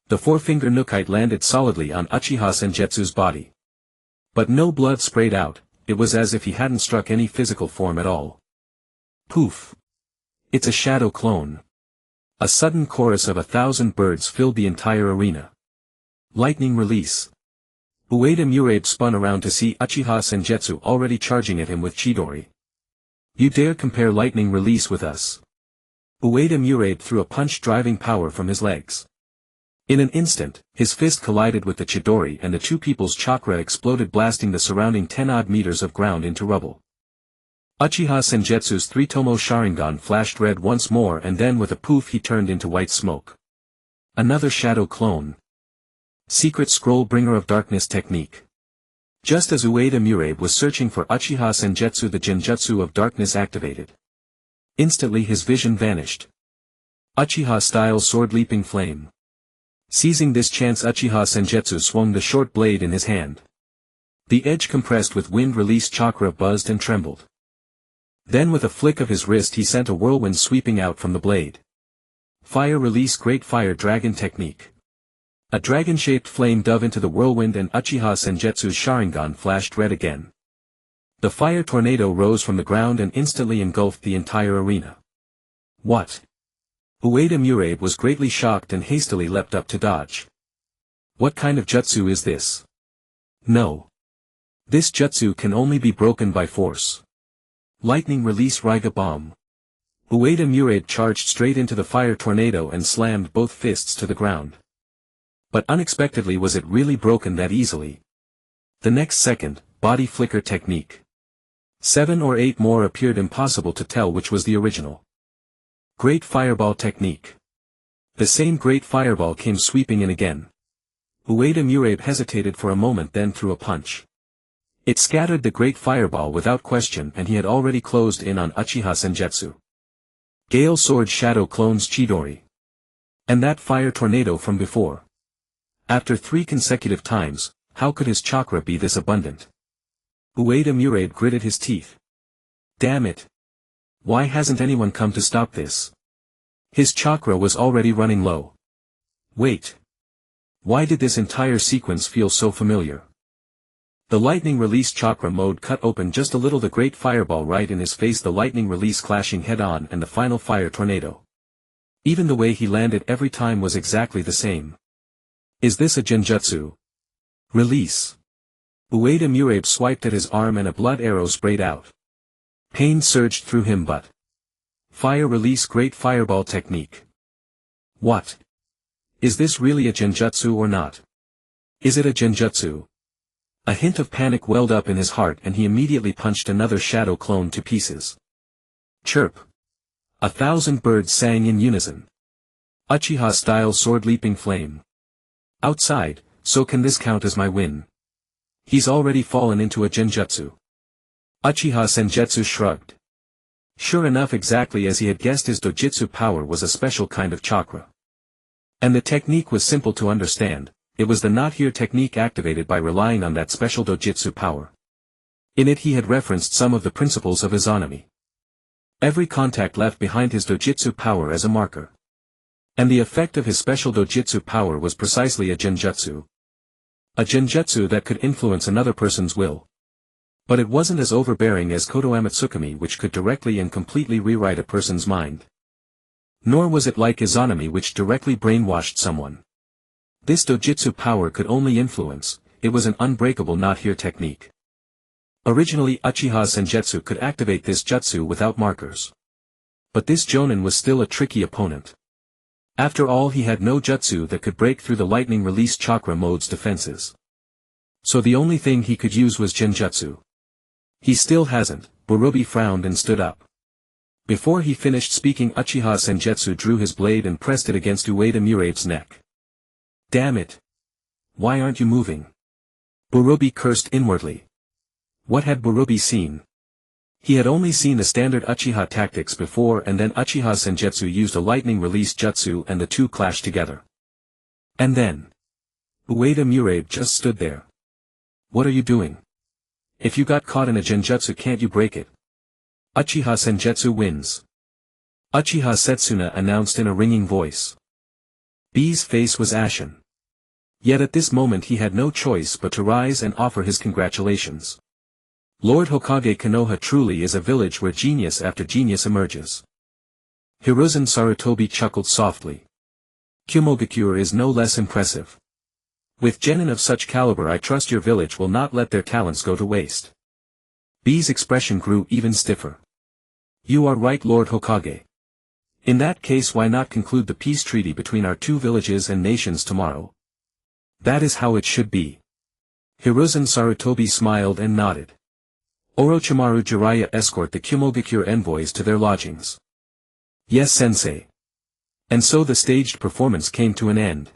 The 4-finger Nukite landed solidly on Uchiha Senjutsu's body. But no blood sprayed out, it was as if he hadn't struck any physical form at all. Poof! It's a shadow clone. A sudden chorus of 1,000 birds filled the entire arena. Lightning release. Ueda Murabe spun around to see Uchiha Senjutsu already charging at him with Chidori. "You dare compare lightning release with us? Ueda Murade threw a punch driving power from his legs. In an instant, his fist collided with the Chidori and the two people's chakra exploded, blasting the surrounding 10-odd meters of ground into rubble. Uchiha Senjutsu's three-tomo Sharingan flashed red once more, and then with a poof he turned into white smoke. Another shadow clone. Secret scroll bringer of darkness technique. Just as Ueda Murade was searching for Uchiha Senjutsu, the Genjutsu of darkness activated. Instantly his vision vanished. Uchiha-style sword-leaping flame. Seizing this chance, Uchiha Senjutsu swung the short blade in his hand. The edge, compressed with wind-released chakra, buzzed and trembled. Then with a flick of his wrist he sent a whirlwind sweeping out from the blade. Fire release, great fire dragon technique. A dragon-shaped flame dove into the whirlwind and Uchiha Senjutsu's Sharingan flashed red again. The fire tornado rose from the ground and instantly engulfed the entire arena. What? Ueda Murade was greatly shocked and hastily leapt up to dodge. What kind of jutsu is this? No. This jutsu can only be broken by force. Lightning release Raiga bomb. Ueda Murade charged straight into the fire tornado and slammed both fists to the ground. But unexpectedly was it really broken that easily. The next second, body flicker technique. 7 or 8 more appeared, impossible to tell which was the original. Great fireball technique. The same great fireball came sweeping in again. Ueda Murade hesitated for a moment, then threw a punch. It scattered the great fireball without question, and he had already closed in on Uchiha Senjutsu. Gale sword shadow clones Chidori. And that fire tornado from before. After 3 consecutive times, how could his chakra be this abundant? Ueda Murade gritted his teeth. Damn it! Why hasn't anyone come to stop this? His chakra was already running low. Wait. Why did this entire sequence feel so familiar? The lightning release chakra mode cut open just a little the great fireball right in his face, the lightning release clashing head-on, and the final fire tornado. Even the way he landed every time was exactly the same. Is this a genjutsu? Release. Ueda Murade swiped at his arm and a blood arrow sprayed out. Pain surged through him, but... Fire release, great fireball technique. What? Is this really a genjutsu or not? Is it a genjutsu? A hint of panic welled up in his heart, and he immediately punched another shadow clone to pieces. Chirp. 1,000 birds sang in unison. Uchiha-style sword-leaping flame. Outside, so can this count as my win? He's already fallen into a genjutsu. Uchiha Senjutsu shrugged. Sure enough, exactly as he had guessed, his dojutsu power was a special kind of chakra. And the technique was simple to understand. It was the not here technique activated by relying on that special dojutsu power. In it he had referenced some of the principles of Izanami. Every contact left behind his dojutsu power as a marker. And the effect of his special dojutsu power was precisely a genjutsu. A genjutsu that could influence another person's will. But it wasn't as overbearing as Koto Amatsukami, which could directly and completely rewrite a person's mind. Nor was it like Izanami, which directly brainwashed someone. This dojutsu power could only influence. It was an unbreakable not here technique. Originally Uchiha Senjutsu could activate this jutsu without markers. But this Jonin was still a tricky opponent. After all, he had no jutsu that could break through the lightning release chakra mode's defenses. So the only thing he could use was genjutsu. He still hasn't. Burubi frowned and stood up. Before he finished speaking, Uchiha Senjutsu drew his blade and pressed it against Ueda Murade's neck. Damn it! Why aren't you moving? Burubi cursed inwardly. What had Burubi seen? He had only seen the standard Uchiha tactics before, and then Uchiha Senjutsu used a lightning release jutsu and the two clashed together. And then... Ueda Murade just stood there. What are you doing? If you got caught in a genjutsu, can't you break it? Uchiha Senjutsu wins. Uchiha Setsuna announced in a ringing voice. B's face was ashen. Yet at this moment he had no choice but to rise and offer his congratulations. Lord Hokage, Konoha truly is a village where genius after genius emerges. Hiruzen Sarutobi chuckled softly. Kumogakure is no less impressive. With genin of such caliber, I trust your village will not let their talents go to waste. B's expression grew even stiffer. You are right, Lord Hokage. In that case, why not conclude the peace treaty between our two villages and nations tomorrow? That is how it should be. Hiruzen Sarutobi smiled and nodded. Orochimaru Jiraiya escort the Kumogakure envoys to their lodgings. Yes, sensei. And so the staged performance came to an end.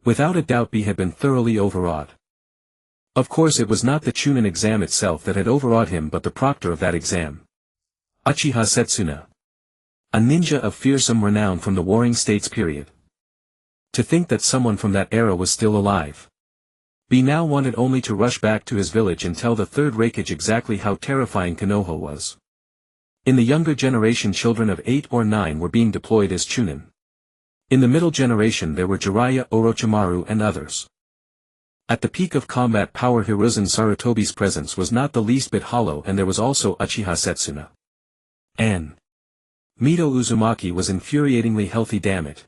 Without a doubt B had been thoroughly overawed. Of course it was not the Chunin exam itself that had overawed him but the proctor of that exam. Uchiha Setsuna. A ninja of fearsome renown from the Warring States period. To think that someone from that era was still alive. B now wanted only to rush back to his village and tell the third Raikage exactly how terrifying Konoha was. In the younger generation children of 8 or 9 were being deployed as Chunin. In the middle generation there were Jiraiya, Orochimaru and others. At the peak of combat power Hiruzen Sarutobi's presence was not the least bit hollow, and there was also Uchiha Setsuna. And Mito Uzumaki was infuriatingly healthy, damn it.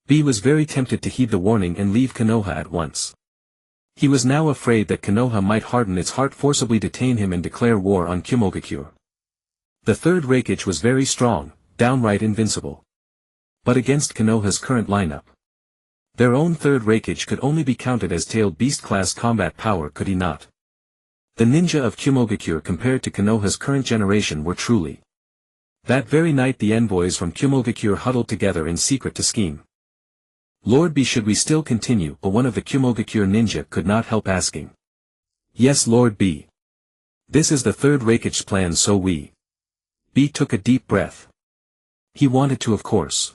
B was very tempted to heed the warning and leave Konoha at once. He was now afraid that Konoha might harden its heart, forcibly detain him and declare war on Kumogakure. The third Raikage was very strong, downright invincible. But against Konoha's current lineup, their own third Raikage could only be counted as tailed beast-class combat power, could he not? The ninja of Kumogakure compared to Konoha's current generation were truly. That very night the envoys from Kumogakure huddled together in secret to scheme. Lord B, should we still continue? But one of the Kumogakure ninja could not help asking. Yes, Lord B. This is the third Raikage's plan, so we. B took a deep breath. He wanted to, of course.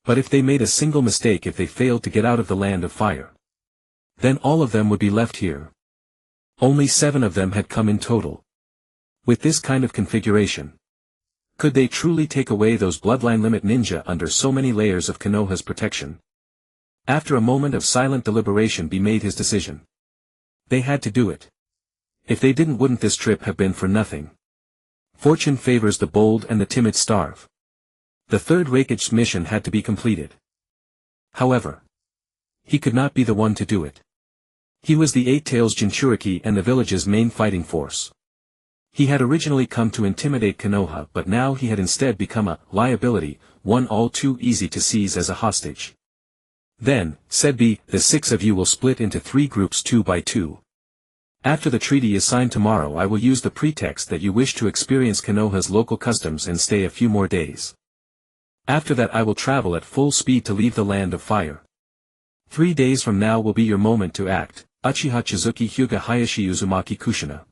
But if they made a single mistake, if they failed to get out of the land of fire, then all of them would be left here. Only 7 of them had come in total. With this kind of configuration, could they truly take away those bloodline limit ninja under so many layers of Konoha's protection? After a moment of silent deliberation B made his decision. They had to do it. If they didn't, wouldn't this trip have been for nothing? Fortune favors the bold and the timid starve. The third Raikage's mission had to be completed. However, he could not be the one to do it. He was the Eight Tails Jinchuriki and the village's main fighting force. He had originally come to intimidate Konoha, but now he had instead become a liability, one all too easy to seize as a hostage. Then, said B, the 6 of you will split into 3 groups 2 by 2. After the treaty is signed tomorrow, I will use the pretext that you wish to experience Konoha's local customs and stay a few more days. After that I will travel at full speed to leave the land of fire. 3 days from now will be your moment to act, Uchiha Chizuki Hyuga Hayashi Uzumaki Kushina.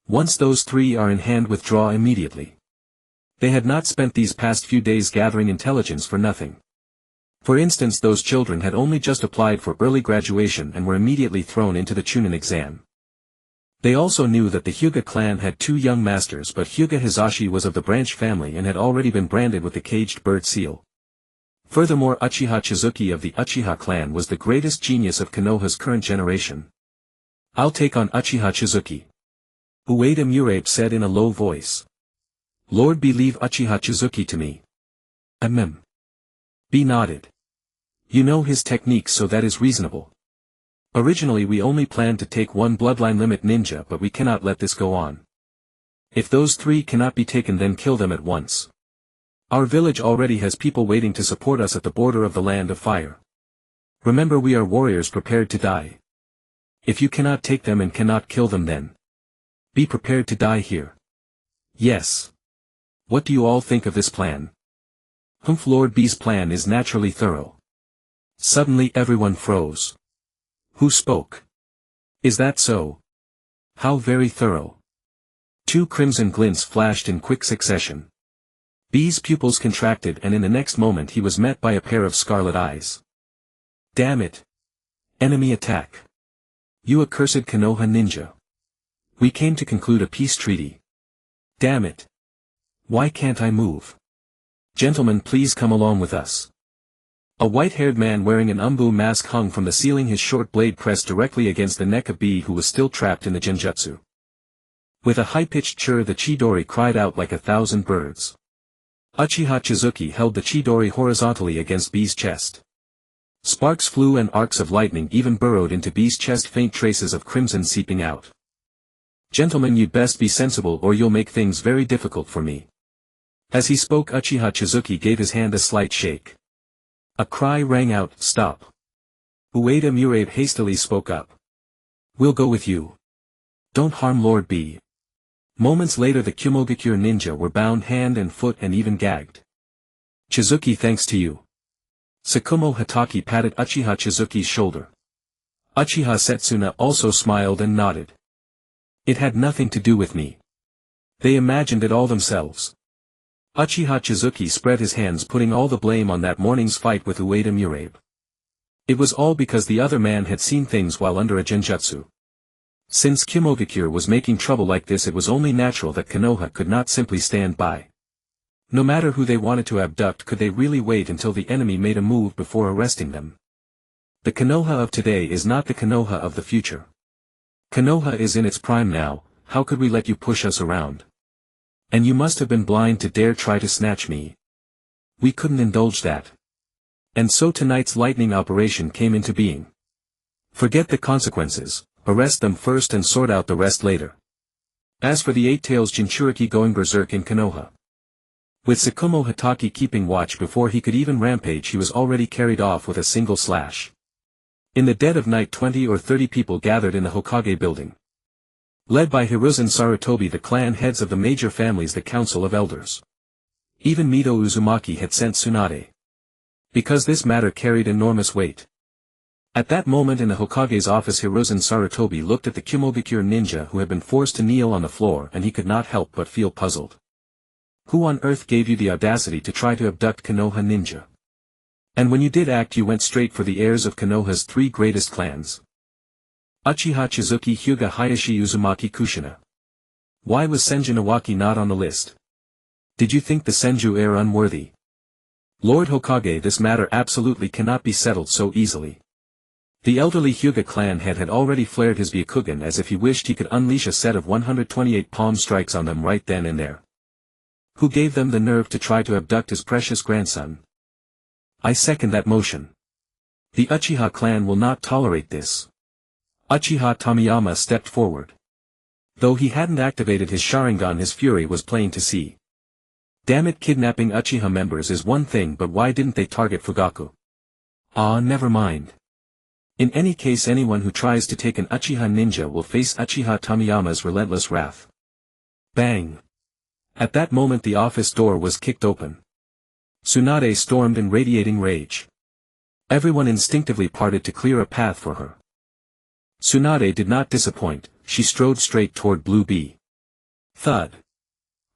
Once those 3 are in hand, withdraw immediately. They had not spent these past few days gathering intelligence for nothing. For instance, those children had only just applied for early graduation and were immediately thrown into the Chunin exam. They also knew that the Hyuga clan had 2 young masters, but Hyuga Hizashi was of the branch family and had already been branded with the caged bird seal. Furthermore, Uchiha Chizuki of the Uchiha clan was the greatest genius of Konoha's current generation. I'll take on Uchiha Chizuki, Ueda Murabe said in a low voice. Lord B, leave Uchiha Chizuki to me. B nodded. You know his techniques, so that is reasonable. Originally we only planned to take 1 bloodline limit ninja, but we cannot let this go on. If those 3 cannot be taken, then kill them at once. Our village already has people waiting to support us at the border of the land of fire. Remember, we are warriors prepared to die. If you cannot take them and cannot kill them, then be prepared to die here. Yes. What do you all think of this plan? Lord B's plan is naturally thorough. Suddenly everyone froze. Who spoke? Is that so? How very thorough. 2 crimson glints flashed in quick succession. B's pupils contracted, and in the next moment he was met by a pair of scarlet eyes. Damn it! Enemy attack! You accursed Konoha ninja! We came to conclude a peace treaty. Damn it! Why can't I move? Gentlemen, please come along with us. A white-haired man wearing an umbu mask hung from the ceiling, his short blade pressed directly against the neck of B, who was still trapped in the genjutsu. With a high-pitched chirr, the Chidori cried out like 1,000 birds. Uchiha Chizuki held the Chidori horizontally against B's chest. Sparks flew and arcs of lightning even burrowed into B's chest, faint traces of crimson seeping out. Gentlemen, you'd best be sensible or you'll make things very difficult for me. As he spoke, Uchiha Chizuki gave his hand a slight shake. A cry rang out, "Stop!" Ueda Murabe hastily spoke up. "We'll go with you. Don't harm Lord B." Moments later the Kumogakure ninja were bound hand and foot and even gagged. "Chizuki, thanks to you." Tsukumo Hatake patted Uchiha Chizuki's shoulder. Uchiha Setsuna also smiled and nodded. "It had nothing to do with me. They imagined it all themselves." Uchiha Chizuki spread his hands, putting all the blame on that morning's fight with Ueda Murabe. It was all because the other man had seen things while under a genjutsu. Since Kumogakure was making trouble like this, it was only natural that Konoha could not simply stand by. No matter who they wanted to abduct, could they really wait until the enemy made a move before arresting them? The Konoha of today is not the Konoha of the future. Konoha is in its prime now. How could we let you push us around? And you must have been blind to dare try to snatch me. We couldn't indulge that. And so tonight's lightning operation came into being. Forget the consequences, arrest them first and sort out the rest later. As for the Eight-Tails Jinchuriki going berserk in Konoha, with Tsukumo Hatake keeping watch before he could even rampage, he was already carried off with a single slash. In the dead of night 20 or 30 people gathered in the Hokage building. Led by Hiruzen Sarutobi, the clan heads of the major families, the Council of Elders. Even Mito Uzumaki had sent Tsunade. Because this matter carried enormous weight. At that moment in the Hokage's office, Hiruzen Sarutobi looked at the Kumogakure ninja who had been forced to kneel on the floor, and he could not help but feel puzzled. Who on earth gave you the audacity to try to abduct Konoha ninja? And when you did act, you went straight for the heirs of Konoha's three greatest clans. Uchiha Chizuki, Hyuga Hayashi, Uzumaki Kushina. Why was Senju Nawaki not on the list? Did you think the Senju heir unworthy? Lord Hokage, this matter absolutely cannot be settled so easily. The elderly Hyuga clan head had already flared his Byakugan as if he wished he could unleash a set of 128 palm strikes on them right then and there. Who gave them the nerve to try to abduct his precious grandson? I second that motion. The Uchiha clan will not tolerate this. Uchiha Tomiyama stepped forward. Though he hadn't activated his Sharingan, his fury was plain to see. Damn it, kidnapping Uchiha members is one thing, but why didn't they target Fugaku? Ah, never mind. In any case, anyone who tries to take an Uchiha ninja will face Uchiha Tomiyama's relentless wrath. Bang! At that moment the office door was kicked open. Tsunade stormed in radiating rage. Everyone instinctively parted to clear a path for her. Tsunade did not disappoint, she strode straight toward Blue B. Thud.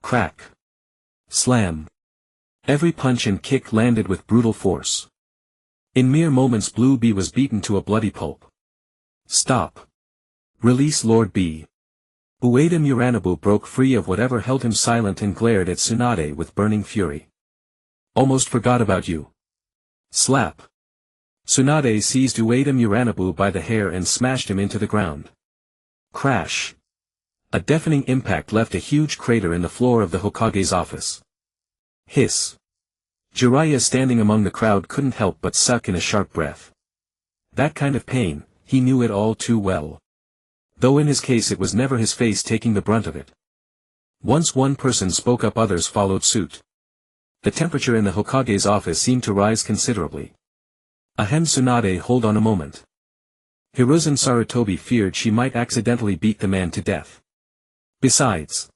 Crack. Slam. Every punch and kick landed with brutal force. In mere moments Blue B was beaten to a bloody pulp. Stop. Release Lord B. Ueda Muranabu broke free of whatever held him silent and glared at Tsunade with burning fury. Almost forgot about you. Slap. Tsunade seized Ueda Muranabu by the hair and smashed him into the ground. Crash. A deafening impact left a huge crater in the floor of the Hokage's office. Hiss. Jiraiya, standing among the crowd, couldn't help but suck in a sharp breath. That kind of pain, he knew it all too well. Though in his case it was never his face taking the brunt of it. Once one person spoke up, others followed suit. The temperature in the Hokage's office seemed to rise considerably. Ahem, Tsunade, hold on a moment. Hiruzen Sarutobi feared she might accidentally beat the man to death. Besides,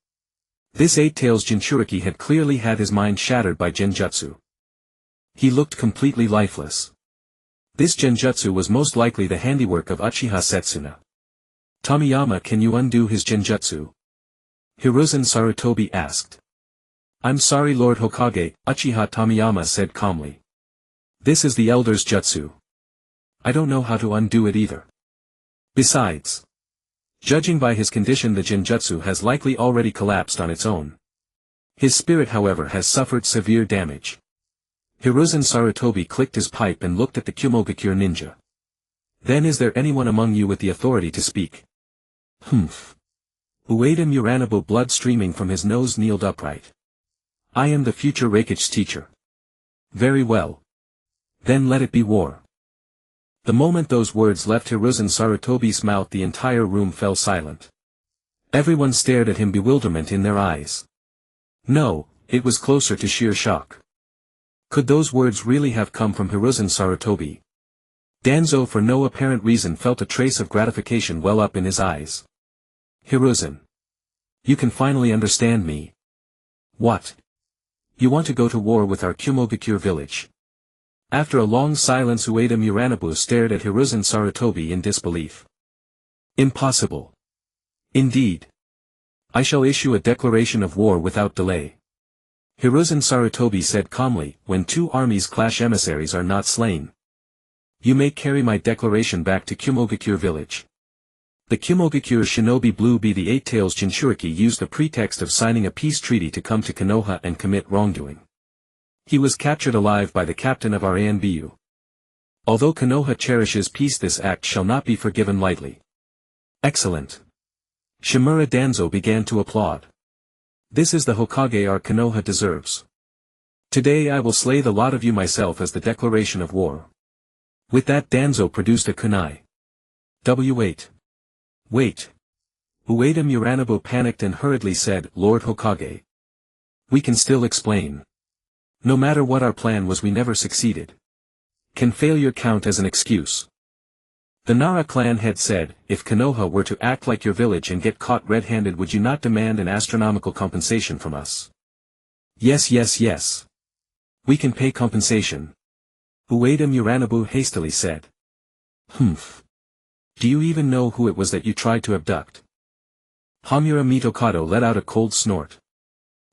this Eight-Tails Jinchuriki had clearly had his mind shattered by genjutsu. He looked completely lifeless. This genjutsu was most likely the handiwork of Uchiha Setsuna. Tomiyama, can you undo his genjutsu? Hiruzen Sarutobi asked. I'm sorry, Lord Hokage, Uchiha Tomiyama said calmly. This is the Elder's jutsu. I don't know how to undo it either. Besides, judging by his condition, the genjutsu has likely already collapsed on its own. His spirit, however, has suffered severe damage. Hiruzen Sarutobi clicked his pipe and looked at the Kumogakure ninja. Then is there anyone among you with the authority to speak? Humph. Ueda Muranabu, blood streaming from his nose, kneeled upright. I am the future Rakich's teacher. Very well. Then let it be war. The moment those words left Hiruzen Sarutobi's mouth, the entire room fell silent. Everyone stared at him, bewilderment in their eyes. No, it was closer to sheer shock. Could those words really have come from Hiruzen Sarutobi? Danzo for no apparent reason felt a trace of gratification well up in his eyes. Hiruzen. You can finally understand me. What? You want to go to war with our Kumogakure village? After a long silence Ueda Muranabu stared at Hiruzen Sarutobi in disbelief. Impossible. Indeed. I shall issue a declaration of war without delay. Hiruzen Sarutobi said calmly, when two armies clash emissaries are not slain. You may carry my declaration back to Kumogakure village. The Kumogakure shinobi Blue Bee the Eight-Tails Jinchuriki used the pretext of signing a peace treaty to come to Konoha and commit wrongdoing. He was captured alive by the captain of our ANBU. Although Konoha cherishes peace, this act shall not be forgiven lightly. Excellent. Shimura Danzo began to applaud. This is the Hokage our Konoha deserves. Today I will slay the lot of you myself as the declaration of war. With that Danzo produced a kunai. W8. Wait. Ueda Muranabu panicked and hurriedly said, Lord Hokage. We can still explain. No matter what our plan was, we never succeeded. Can failure count as an excuse? The Nara clan had said, if Konoha were to act like your village and get caught red-handed, would you not demand an astronomical compensation from us? Yes, yes, yes. We can pay compensation. Ueda Muranabu hastily said. Humph. Do you even know who it was that you tried to abduct? Hamura Mitokado let out a cold snort.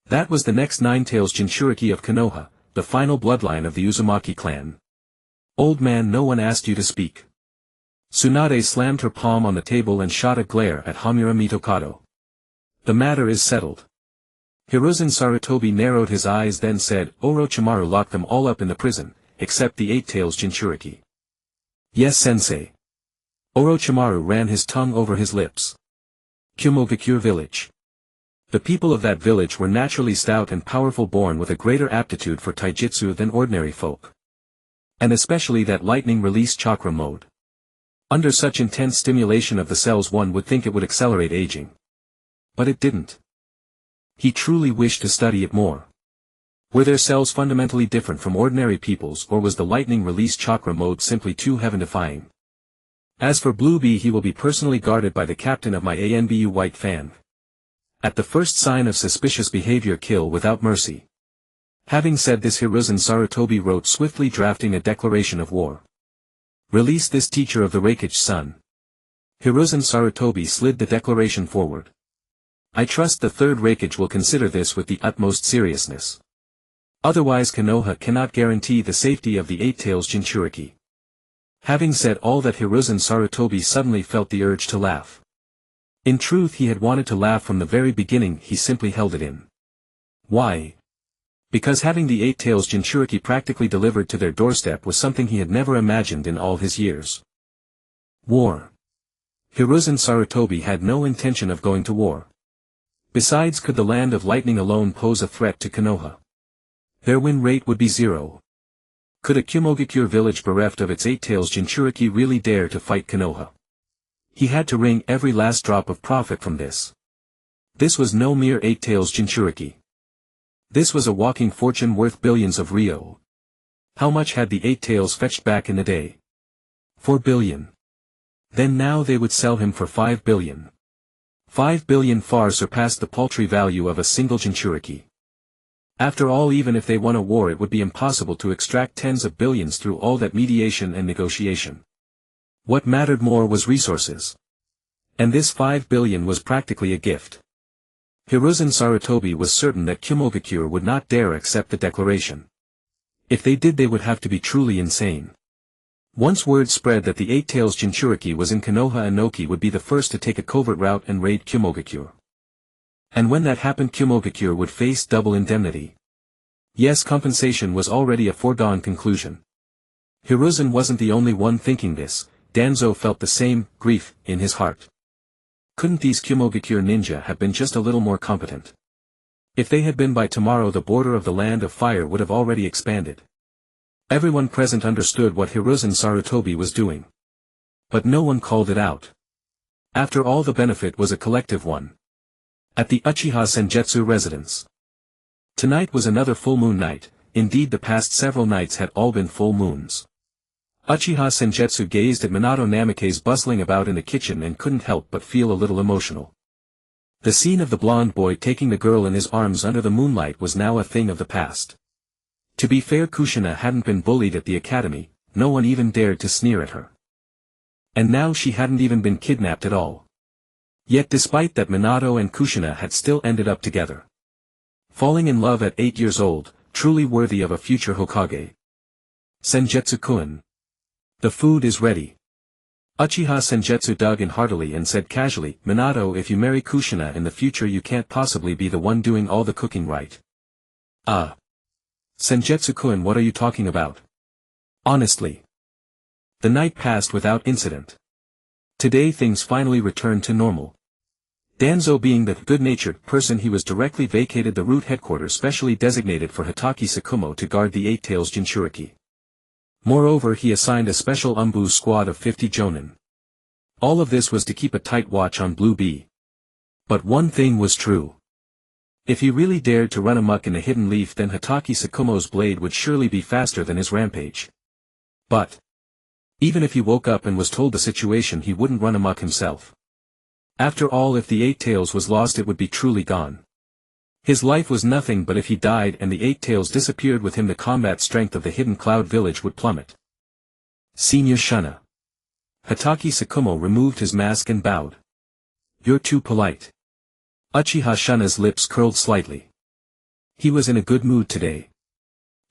That was the next Nine-Tails Jinchuriki of Konoha, the final bloodline of the Uzumaki clan. Old man, no one asked you to speak. Tsunade slammed her palm on the table and shot a glare at Hamura Mitokado. The matter is settled. Hiruzen Sarutobi narrowed his eyes, then said, Orochimaru locked them all up in the prison, except the Eight-Tails Jinchuriki. Yes, sensei. Orochimaru ran his tongue over his lips. Kumogakure village. The people of that village were naturally stout and powerful, born with a greater aptitude for taijutsu than ordinary folk. And especially that lightning release chakra mode. Under such intense stimulation of the cells, one would think it would accelerate aging. But it didn't. He truly wished to study it more. Were their cells fundamentally different from ordinary people's, or was the lightning release chakra mode simply too heaven-defying? As for Blue Bee, he will be personally guarded by the captain of my ANBU White Fan. At the first sign of suspicious behavior, kill without mercy. Having said this, Hiruzen Sarutobi wrote swiftly, drafting a declaration of war. Release this teacher of the Raikage Sun. Hiruzen Sarutobi slid the declaration forward. I trust the Third Raikage will consider this with the utmost seriousness. Otherwise Konoha cannot guarantee the safety of the Eight-Tails Jinchuriki. Having said all that, Hiruzen Sarutobi suddenly felt the urge to laugh. In truth, he had wanted to laugh from the very beginning, he simply held it in. Why? Because having the Eight-Tails Jinchuriki practically delivered to their doorstep was something he had never imagined in all his years. War. Hiruzen Sarutobi had no intention of going to war. Besides, could the land of lightning alone pose a threat to Konoha? Their win rate would be 0. Could a Kumogakure village bereft of its Eight-Tails Jinchuriki really dare to fight Konoha? He had to wring every last drop of profit from this. This was no mere Eight-Tails Jinchuriki. This was a walking fortune worth billions of ryo. How much had the Eight-Tails fetched back in the day? 4 billion. Then now they would sell him for 5 billion. 5 billion far surpassed the paltry value of a single Jinchuriki. After all, even if they won a war, it would be impossible to extract tens of billions through all that mediation and negotiation. What mattered more was resources. And this 5 billion was practically a gift. Hiruzen Sarutobi was certain that Kumogakure would not dare accept the declaration. If they did, they would have to be truly insane. Once word spread that the Eight-Tails Jinchuriki was in Konoha, Inoki would be the first to take a covert route and raid Kumogakure. And when that happened, Kumogakure would face double indemnity. Yes, compensation was already a foregone conclusion. Hiruzen wasn't the only one thinking this. Danzo felt the same grief in his heart. Couldn't these Kumogakure ninja have been just a little more competent? If they had been, by tomorrow the border of the Land of Fire would have already expanded. Everyone present understood what Hiruzen Sarutobi was doing. But no one called it out. After all, the benefit was a collective one. At the Uchiha Senjutsu residence. Tonight was another full moon night, indeed the past several nights had all been full moons. Uchiha Senjutsu gazed at Minato Namikaze bustling about in the kitchen and couldn't help but feel a little emotional. The scene of the blonde boy taking the girl in his arms under the moonlight was now a thing of the past. To be fair, Kushina hadn't been bullied at the academy, no one even dared to sneer at her. And now she hadn't even been kidnapped at all. Yet despite that, Minato and Kushina had still ended up together. Falling in love at 8 years old, truly worthy of a future Hokage. Senjutsu-kun. The food is ready. Uchiha Senjutsu dug in heartily and said casually, Minato, if you marry Kushina in the future you can't possibly be the one doing all the cooking, right? Senjutsu-kun, what are you talking about? Honestly. The night passed without incident. Today things finally returned to normal. Danzo, being the good-natured person he was, directly vacated the route headquarters specially designated for Hitaki Sakumo to guard the Eight Tails Jinchuriki. Moreover, he assigned a special Umbu squad of 50 jonin. All of this was to keep a tight watch on Blue Bee. But one thing was true. If he really dared to run amok in the Hidden Leaf, then Hitaki Sakumo's blade would surely be faster than his rampage. But even if he woke up and was told the situation, he wouldn't run amok himself. After all, if the Eight Tails was lost, it would be truly gone. His life was nothing, but if he died and the Eight Tails disappeared with him, the combat strength of the Hidden Cloud Village would plummet. Senior Shunna. Hitaki Sakumo removed his mask and bowed. You're too polite. Uchiha Shunna's lips curled slightly. He was in a good mood today.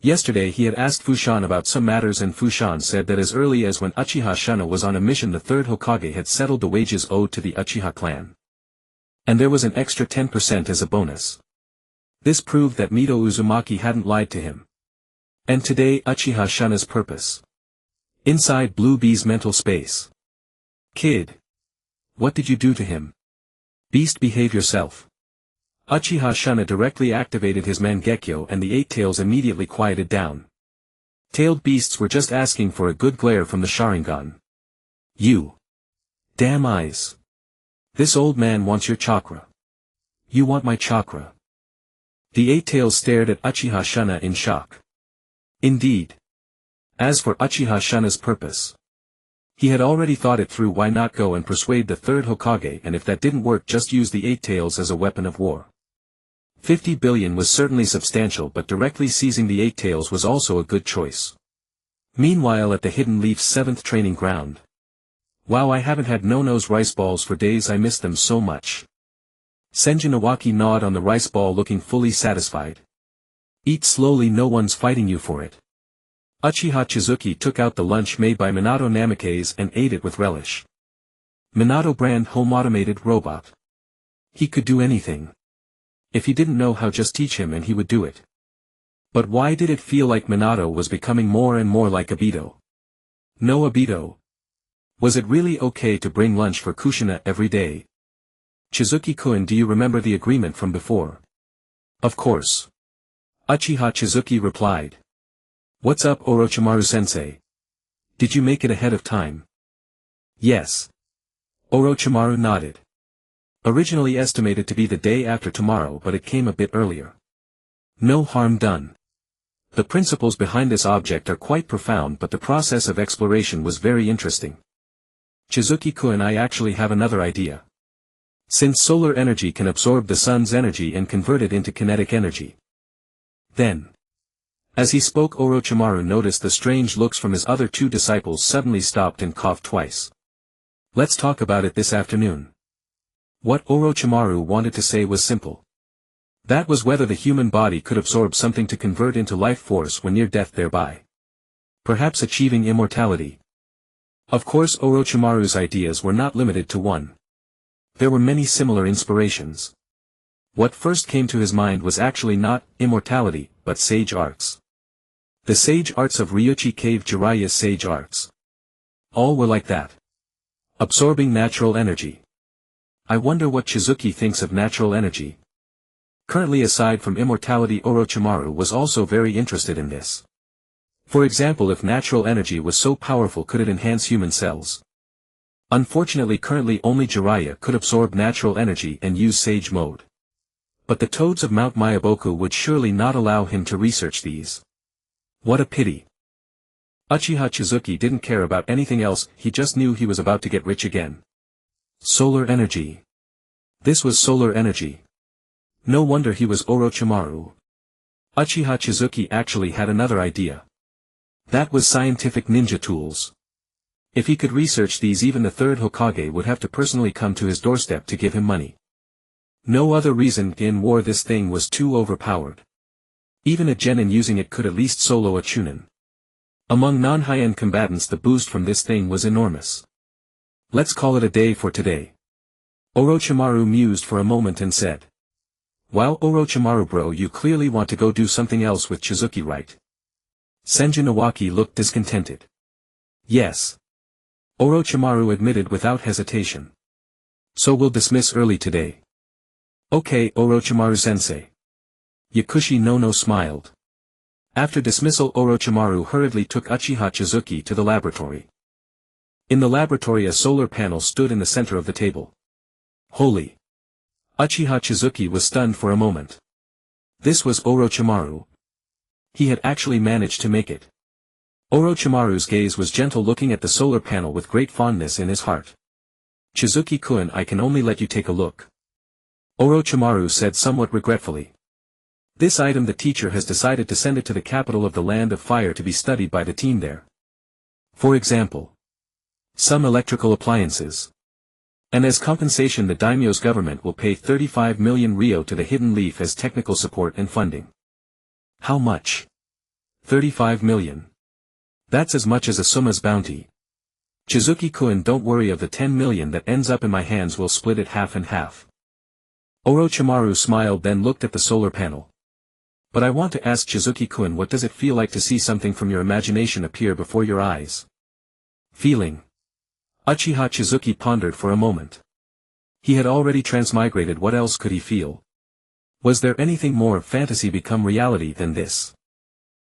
Yesterday he had asked Fushan about some matters, and Fushan said that as early as when Uchiha Shunna was on a mission, the third Hokage had settled the wages owed to the Uchiha clan. And there was an extra 10% as a bonus. This proved that Mito Uzumaki hadn't lied to him. And today Uchiha Shunna's purpose. Inside Blue Bee's mental space. Kid. What did you do to him? Beast, behave yourself. Uchiha Shunna directly activated his Mangekyo and the Eight Tails immediately quieted down. Tailed beasts were just asking for a good glare from the Sharingan. You. Damn eyes. This old man wants your chakra. You want my chakra. The Eight Tails stared at Uchiha Shunna in shock. Indeed. As for Uchiha Shunna's purpose, he had already thought it through. Why not go and persuade the third Hokage, and if that didn't work, just use the Eight Tails as a weapon of war. 50 billion was certainly substantial, but directly seizing the Eight Tails was also a good choice. Meanwhile, at the Hidden Leaf's 7th training ground. Wow, I haven't had no-nose rice balls for days, I miss them so much. Senjin Iwaki gnawed on the rice ball, looking fully satisfied. Eat slowly, no one's fighting you for it. Uchiha Chizuki took out the lunch made by Minato Namikaze and ate it with relish. Minato brand home automated robot. He could do anything. If he didn't know how, just teach him and he would do it. But why did it feel like Minato was becoming more and more like Obito? No, Obito. Was it really okay to bring lunch for Kushina every day? Chizuki-kun, do you remember the agreement from before? Of course. Uchiha Chizuki replied. What's up, Orochimaru-sensei? Did you make it ahead of time? Yes. Orochimaru nodded. Originally estimated to be the day after tomorrow, but it came a bit earlier. No harm done. The principles behind this object are quite profound, but the process of exploration was very interesting. Chizuki-kun, I actually have another idea. Since solar energy can absorb the sun's energy and convert it into kinetic energy. Then. As he spoke, Orochimaru noticed the strange looks from his other two disciples, suddenly stopped and coughed twice. Let's talk about it this afternoon. What Orochimaru wanted to say was simple. That was whether the human body could absorb something to convert into life force when near death, thereby perhaps achieving immortality. Of course, Orochimaru's ideas were not limited to one. There were many similar inspirations. What first came to his mind was actually not immortality, but sage arts. The sage arts of Ryuchi Cave, Jiraiya's sage arts. All were like that. Absorbing natural energy. I wonder what Chizuki thinks of natural energy. Currently, aside from immortality, Orochimaru was also very interested in this. For example, if natural energy was so powerful, could it enhance human cells? Unfortunately, currently only Jiraiya could absorb natural energy and use sage mode. But the toads of Mount Myaboku would surely not allow him to research these. What a pity. Uchiha Chizuki didn't care about anything else, he just knew he was about to get rich again. Solar energy. This was solar energy. No wonder he was Orochimaru. Uchiha Chizuki actually had another idea. That was scientific ninja tools. If he could research these, even the third Hokage would have to personally come to his doorstep to give him money. No other reason in war this thing was too overpowered. Even a genin using it could at least solo a chunin. Among non-high-end combatants the boost from this thing was enormous. Let's call it a day for today. Orochimaru mused for a moment and said. Wow, Orochimaru bro, you clearly want to go do something else with Chizuki, right? Senjin Iwaki looked discontented. Yes. Orochimaru admitted without hesitation. So we'll dismiss early today. Okay, Orochimaru-sensei. Yakushi no smiled. After dismissal, Orochimaru hurriedly took Uchiha Chizuki to the laboratory. In the laboratory a solar panel stood in the center of the table. Holy! Uchiha Chizuki was stunned for a moment. This was Orochimaru. He had actually managed to make it. Orochimaru's gaze was gentle, looking at the solar panel with great fondness in his heart. Chizuki-kun, I can only let you take a look. Orochimaru said somewhat regretfully. This item the teacher has decided to send it to the capital of the Land of Fire to be studied by the team there. For example, some electrical appliances. And as compensation the daimyo's government will pay 35 million ryo to the Hidden Leaf as technical support and funding. How much? 35 million. That's as much as a Suma's bounty. Chizuki-kun, don't worry, of the 10 million that ends up in my hands we'll split it half and half. Orochimaru smiled, then looked at the solar panel. But I want to ask Chizuki-kun, what does it feel like to see something from your imagination appear before your eyes? Feeling. Uchiha Chizuki pondered for a moment. He had already transmigrated, what else could he feel? Was there anything more fantasy become reality than this?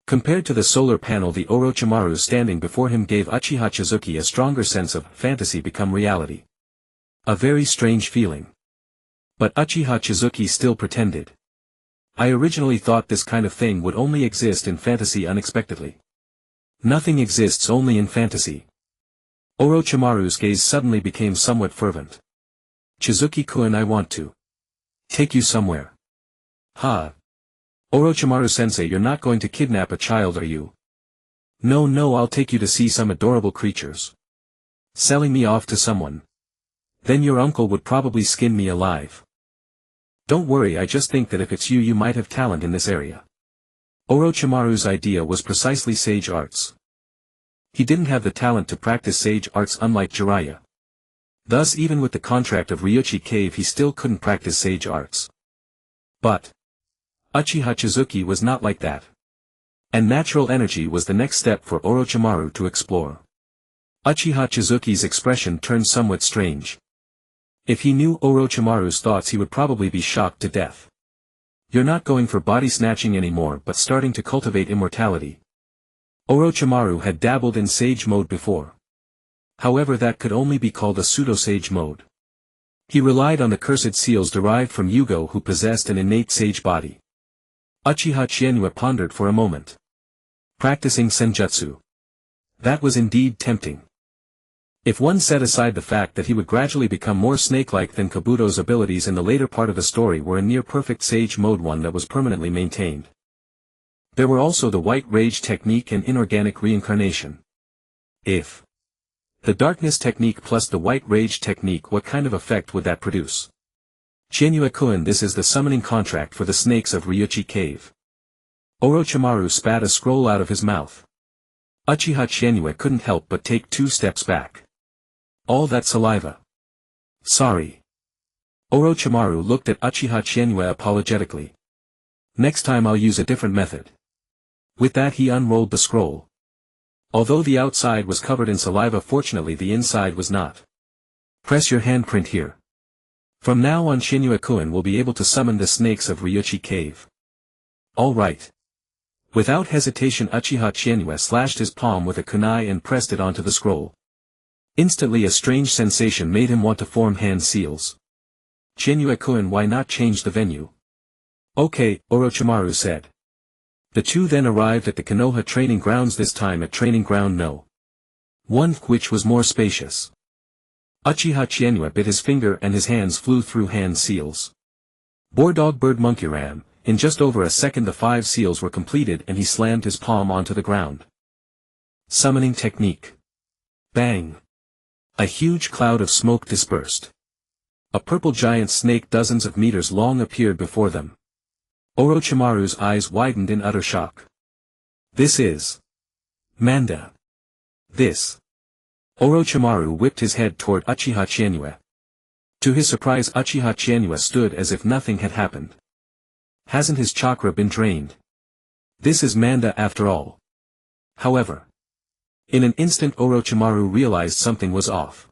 Compared to the solar panel, the Orochimaru standing before him gave Uchiha Chizuki a stronger sense of fantasy become reality. A very strange feeling. But Uchiha Chizuki still pretended. I originally thought this kind of thing would only exist in fantasy. Unexpectedly. Nothing exists only in fantasy. Orochimaru's gaze suddenly became somewhat fervent. Chizuki-kun, I want to take you somewhere. Ha! Orochimaru-sensei, you're not going to kidnap a child, are you? No, I'll take you to see some adorable creatures. Selling me off to someone. Then your uncle would probably skin me alive. Don't worry, I just think that if it's you might have talent in this area. Orochimaru's idea was precisely sage arts. He didn't have the talent to practice sage arts, unlike Jiraiya. Thus even with the contract of Ryuchi Cave he still couldn't practice sage arts. But Uchiha Chizuki was not like that. And natural energy was the next step for Orochimaru to explore. Uchiha Chizuki's expression turned somewhat strange. If he knew Orochimaru's thoughts he would probably be shocked to death. You're not going for body snatching anymore but starting to cultivate immortality. Orochimaru had dabbled in sage mode before. However, that could only be called a pseudo-sage mode. He relied on the cursed seals derived from Yugo who possessed an innate sage body. Uchiha Chienua pondered for a moment. Practicing senjutsu. That was indeed tempting. If one set aside the fact that he would gradually become more snake-like, then Kabuto's abilities in the later part of the story were a near-perfect sage mode, one that was permanently maintained. There were also the White Rage technique and inorganic reincarnation. If the darkness technique plus the White Rage technique, what kind of effect would that produce? Chienua-kun, this is the summoning contract for the snakes of Ryuchi Cave. Orochimaru spat a scroll out of his mouth. Uchiha Chienua couldn't help but take 2 steps back. All that saliva. Sorry. Orochimaru looked at Uchiha Chienua apologetically. Next time I'll use a different method. With that he unrolled the scroll. Although the outside was covered in saliva, fortunately the inside was not. Press your handprint here. From now on Chienua-kun will be able to summon the snakes of Ryuchi Cave. All right. Without hesitation Uchiha Chienua slashed his palm with a kunai and pressed it onto the scroll. Instantly a strange sensation made him want to form hand seals. Chienua-kun, why not change the venue? Okay, Orochimaru said. The two then arrived at the Konoha training grounds, this time at training ground No. 1, which was more spacious. Uchiha Chienue bit his finger and his hands flew through hand seals. Boar dog bird monkey ram, in just over a second the 5 seals were completed and he slammed his palm onto the ground. Summoning technique. Bang! A huge cloud of smoke dispersed. A purple giant snake dozens of meters long appeared before them. Orochimaru's eyes widened in utter shock. This is Manda. This. Orochimaru whipped his head toward Uchiha Chienue. To his surprise, Uchiha Chienue stood as if nothing had happened. Hasn't his chakra been drained? This is Manda after all. However, in an instant Orochimaru realized something was off.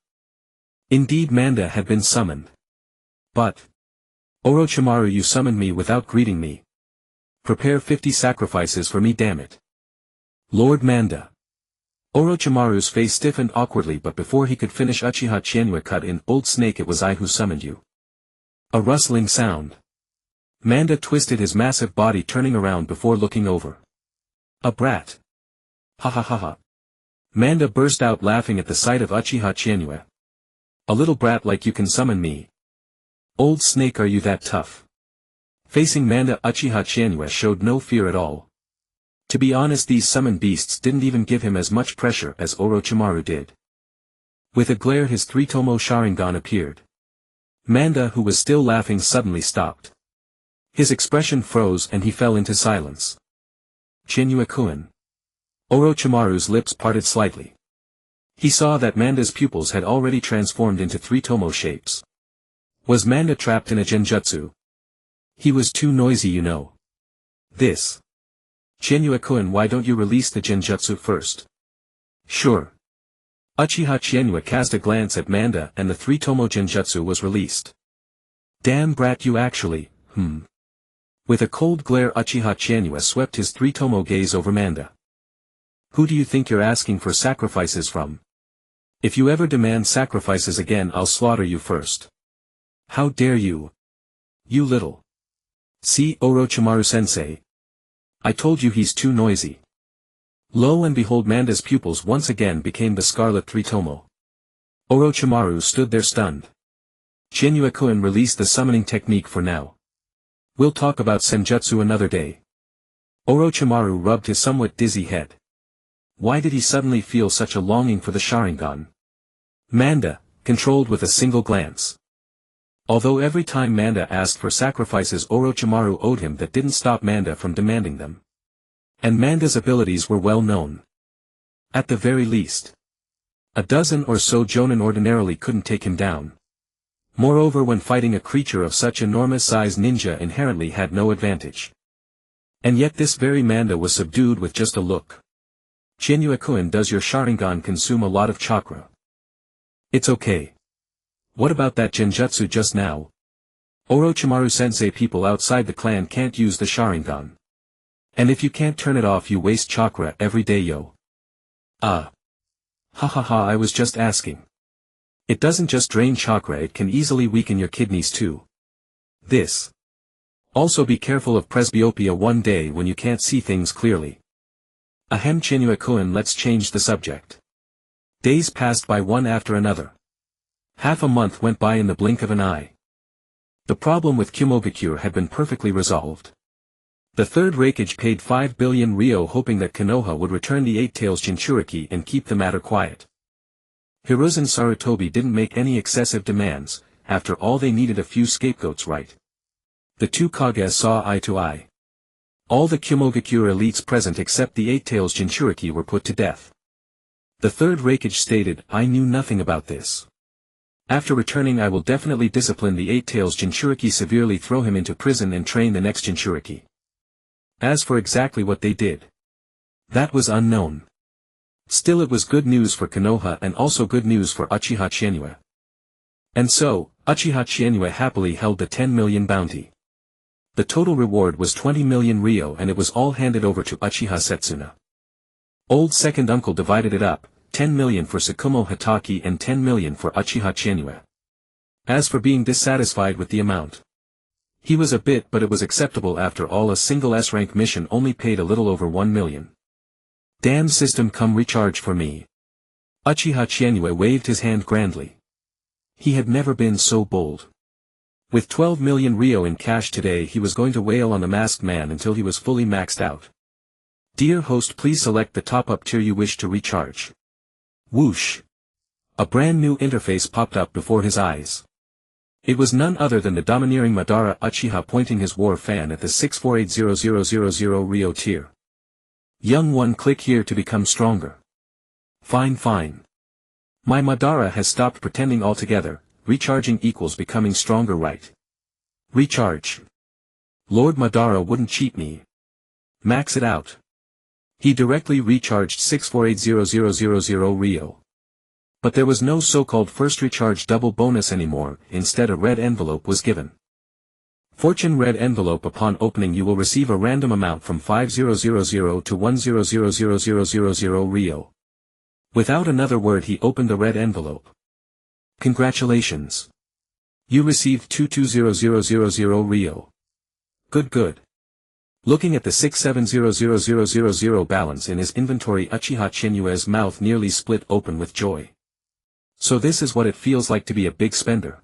Indeed, Manda had been summoned. But Orochimaru, you summoned me without greeting me. Prepare 50 sacrifices for me, damn it. Lord Manda. Orochimaru's face stiffened awkwardly, but before he could finish, Uchiha Chienue cut in, Old Snake, it was I who summoned you. A rustling sound. Manda twisted his massive body, turning around before looking over. A brat. Ha ha ha ha. Manda burst out laughing at the sight of Uchiha Chienue. A little brat like you can summon me? Old Snake, are you that tough? Facing Manda, Uchiha Chienue showed no fear at all. To be honest, these summoned beasts didn't even give him as much pressure as Orochimaru did. With a glare his 3-tomo Sharingan appeared. Manda, who was still laughing, suddenly stopped. His expression froze and he fell into silence. Chienue-kun. Orochimaru's lips parted slightly. He saw that Manda's pupils had already transformed into 3-tomo shapes. Was Manda trapped in a genjutsu? He was too noisy, you know. This. Chienue-kun, why don't you release the genjutsu first? Sure. Uchiha Chienue cast a glance at Manda and the 3-tomo genjutsu was released. Damn brat, you actually, With a cold glare Uchiha Chienue swept his 3-tomo gaze over Manda. Who do you think you're asking for sacrifices from? If you ever demand sacrifices again, I'll slaughter you first. How dare you? You little. See, Orochimaru-sensei. I told you he's too noisy. Lo and behold, Manda's pupils once again became the scarlet 3-tomo. Orochimaru stood there stunned. Chienue-kun, released the summoning technique for now. We'll talk about senjutsu another day. Orochimaru rubbed his somewhat dizzy head. Why did he suddenly feel such a longing for the Sharingan? Manda, controlled with a single glance. Although every time Manda asked for sacrifices Orochimaru owed him, that didn't stop Manda from demanding them. And Manda's abilities were well known. At the very least, a dozen or so jonin ordinarily couldn't take him down. Moreover, when fighting a creature of such enormous size, ninja inherently had no advantage. And yet this very Manda was subdued with just a look. Chienue-kun, does your Sharingan consume a lot of chakra? It's okay. What about that genjutsu just now? Orochimaru-sensei, people outside the clan can't use the Sharingan. And if you can't turn it off, you waste chakra every day, yo. Ha ha ha, I was just asking. It doesn't just drain chakra, it can easily weaken your kidneys too. This. Also be careful of presbyopia one day when you can't see things clearly. Ahem, Chienue-kun, let's change the subject. Days passed by one after another. Half a month went by in the blink of an eye. The problem with Kumogakure had been perfectly resolved. The third Raikage paid 5 billion ryo, hoping that Konoha would return the 8-tails Jinchuriki and keep the matter quiet. Hiruzen Sarutobi didn't make any excessive demands, after all they needed a few scapegoats, right? The two Kages saw eye to eye. All the Kumogakure elites present except the 8-tails Jinchuriki were put to death. The third Raikage stated, I knew nothing about this. After returning, I will definitely discipline the 8-tails Jinchuriki severely, throw him into prison and train the next Jinchuriki. As for exactly what they did, that was unknown. Still, it was good news for Konoha and also good news for Uchiha Chienue. And so, Uchiha Chienue happily held the 10 million bounty. The total reward was 20 million ryo and it was all handed over to Uchiha Setsuna. Old second uncle divided it up, 10 million for Tsukumo Hatake and 10 million for Uchiha Chienue. As for being dissatisfied with the amount, He was a bit, but it was acceptable. After all, a single S-rank mission only paid a little over 1 million. Damn system, come recharge for me. Uchiha Chienue waved his hand grandly. He had never been so bold. With 12 million Rio in cash today, he was going to wail on the masked man until he was fully maxed out. Dear host, please select the top-up tier you wish to recharge. Whoosh! A brand new interface popped up before his eyes. It was none other than the domineering Madara Uchiha pointing his war fan at the 6480000 Rio tier. Young one, click here to become stronger. Fine. My Madara has stopped pretending altogether. Recharging equals becoming stronger, right? Recharge. Lord Madara wouldn't cheat me. Max it out. He directly recharged 6480000 Rio. But there was no so-called first recharge double bonus anymore. Instead, a red envelope was given. Fortune red envelope. Upon opening, you will receive a random amount from 5000 to 1000000 Rio. Without another word, he opened the red envelope. Congratulations. You received 220000 Rio. Good. Looking at the 6700000 balance in his inventory, Uchiha Chinue's mouth nearly split open with joy. So this is what it feels like to be a big spender.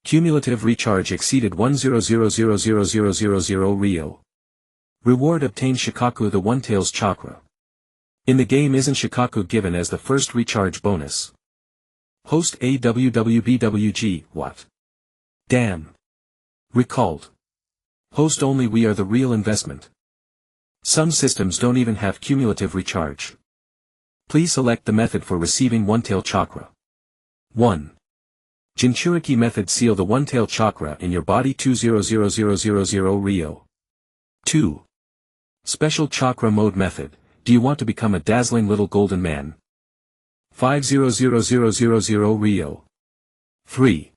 Cumulative recharge exceeded 1000000 Rio. Reward obtained Shikaku the One-Tails Chakra. In the game, isn't Shikaku given as the first recharge bonus? Host AWWBWG, what? Damn. Recalled. Host only, we are the real investment. Some systems don't even have cumulative recharge. Please select the method for receiving One-Tail Chakra. 1. Jinchuriki method, seal the One-Tail Chakra in your body 200000 Rio. 2. Special Chakra mode method, do you want to become a dazzling little golden man? 500000 Rio. 3.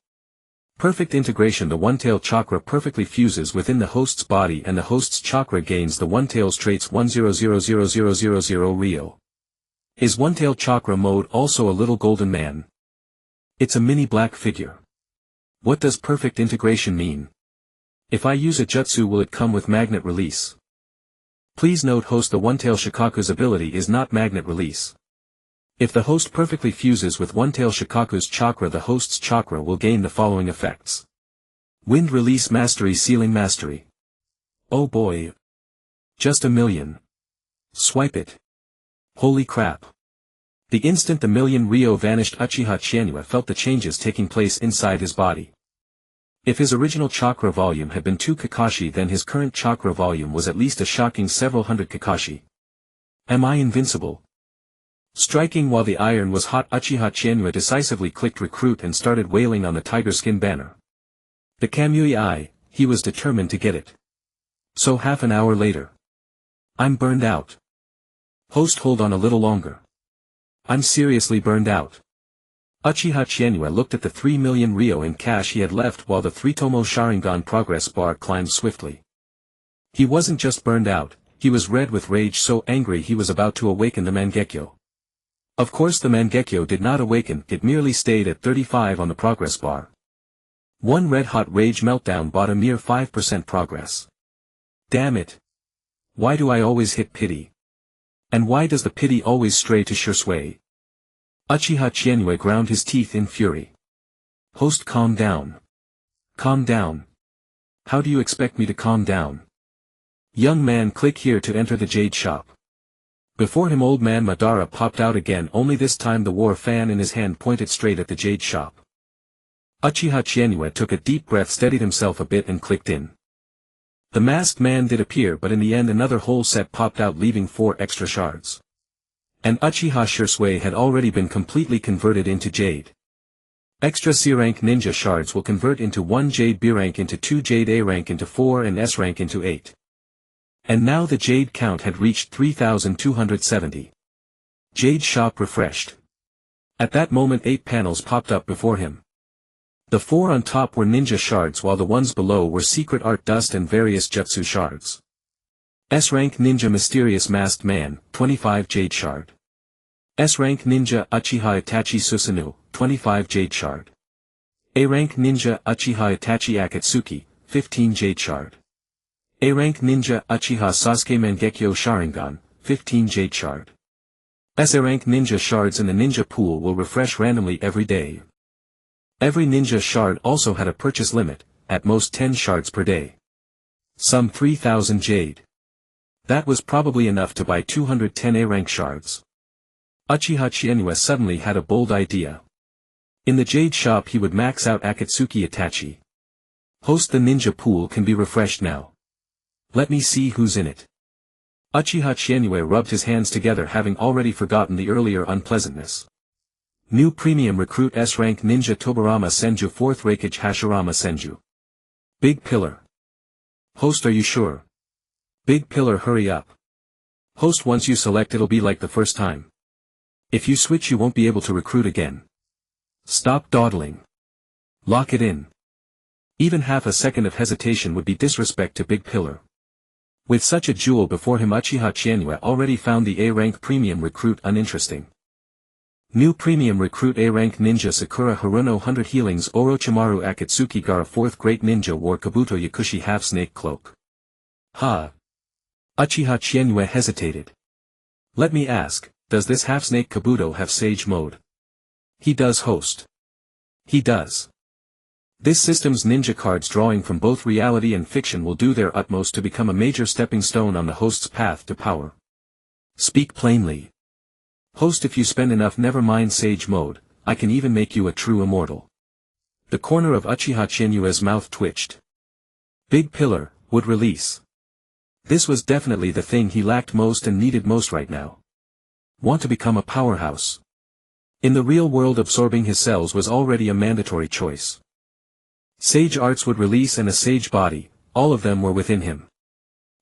Perfect integration, the One-Tail Chakra perfectly fuses within the host's body and the host's chakra gains the One-Tail's traits 1000000 Rio. Is One-Tail Chakra mode also a little golden man? It's a mini black figure. What does perfect integration mean? If I use a jutsu, will it come with magnet release? Please note, host, the One-Tail Shikaku's ability is not magnet release. If the host perfectly fuses with One-Tail Shikaku's chakra, the host's chakra will gain the following effects. Wind release, mastery, sealing mastery. Oh boy. Just a million. Swipe it. Holy crap. The instant the million Rio vanished, Uchiha Chienue felt the changes taking place inside his body. If his original chakra volume had been 2 Kakashi, then his current chakra volume was at least a shocking several hundred Kakashi. Am I invincible? Striking while the iron was hot, Uchiha Chienue decisively clicked recruit and started wailing on the tiger skin banner. The Kamui, he was determined to get it. So half an hour later. I'm burned out. Host, hold on a little longer. I'm seriously burned out. Uchiha Chienue looked at the 3 million Rio in cash he had left while the 3-tomo Sharingan progress bar climbed swiftly. He wasn't just burned out, he was red with rage, so angry he was about to awaken the Mangekyo. Of course the Mangekyo did not awaken, it merely stayed at 35 on the progress bar. One red-hot rage meltdown bought a mere 5% progress. Damn it. Why do I always hit pity? And why does the pity always stray to Shursui? Uchiha Chienue ground his teeth in fury. Host, calm down. Calm down. How do you expect me to calm down? Young man, click here to enter the Jade Shop. Before him, old man Madara popped out again, only this time the war fan in his hand pointed straight at the Jade Shop. Uchiha Chienue took a deep breath, steadied himself a bit and clicked in. The masked man did appear, but in the end another whole set popped out, leaving 4 extra shards. And Uchiha Shursui had already been completely converted into Jade. Extra C rank ninja shards will convert into 1 Jade B rank into 2 Jade A rank into 4 and S rank into 8. And now the Jade count had reached 3,270. Jade Shop refreshed. At that moment 8 panels popped up before him. The 4 on top were ninja shards, while the ones below were secret art dust and various jutsu shards. S-rank ninja mysterious masked man, 25 Jade shard. S-rank ninja Uchiha Itachi Susanoo, 25 Jade shard. A-rank ninja Uchiha Itachi Akatsuki, 15 Jade Shard. A rank ninja Uchiha Sasuke Mangekyo Sharingan, 15 Jade Shard. A rank ninja shards in the ninja pool will refresh randomly every day. Every ninja shard also had a purchase limit, at most 10 shards per day. Some 3,000 jade. That was probably enough to buy 210 A rank shards. Uchiha Chizuki suddenly had a bold idea. In the jade shop he would max out Akatsuki Itachi. Host the ninja pool can be refreshed now. Let me see who's in it. Uchiha Chizuki rubbed his hands together, having already forgotten the earlier unpleasantness. New premium recruit S-rank ninja Tobarama Senju 4th Raikage Hashirama Senju. Big Pillar. Host, are you sure? Big Pillar, hurry up. Host, once you select it'll be like the first time. If you switch you won't be able to recruit again. Stop dawdling. Lock it in. Even half a second of hesitation would be disrespect to Big Pillar. With such a jewel before him, Uchiha Chizuki already found the A-rank premium recruit uninteresting. New premium recruit A-rank ninja Sakura Haruno 100 healings Orochimaru Akatsuki Gaara 4th great ninja wore Kabuto Yakushi half-snake cloak. Ha! Uchiha Chizuki hesitated. Let me ask, does this half-snake Kabuto have sage mode? He does, host. He does. This system's ninja cards drawing from both reality and fiction will do their utmost to become a major stepping stone on the host's path to power. Speak plainly. Host, if you spend enough, never mind sage mode, I can even make you a true immortal. The corner of Uchiha Chizuki's mouth twitched. Big Pillar would release. This was definitely the thing he lacked most and needed most right now. Want to become a powerhouse. In the real world, absorbing his cells was already a mandatory choice. Sage arts would release and a sage body, all of them were within him.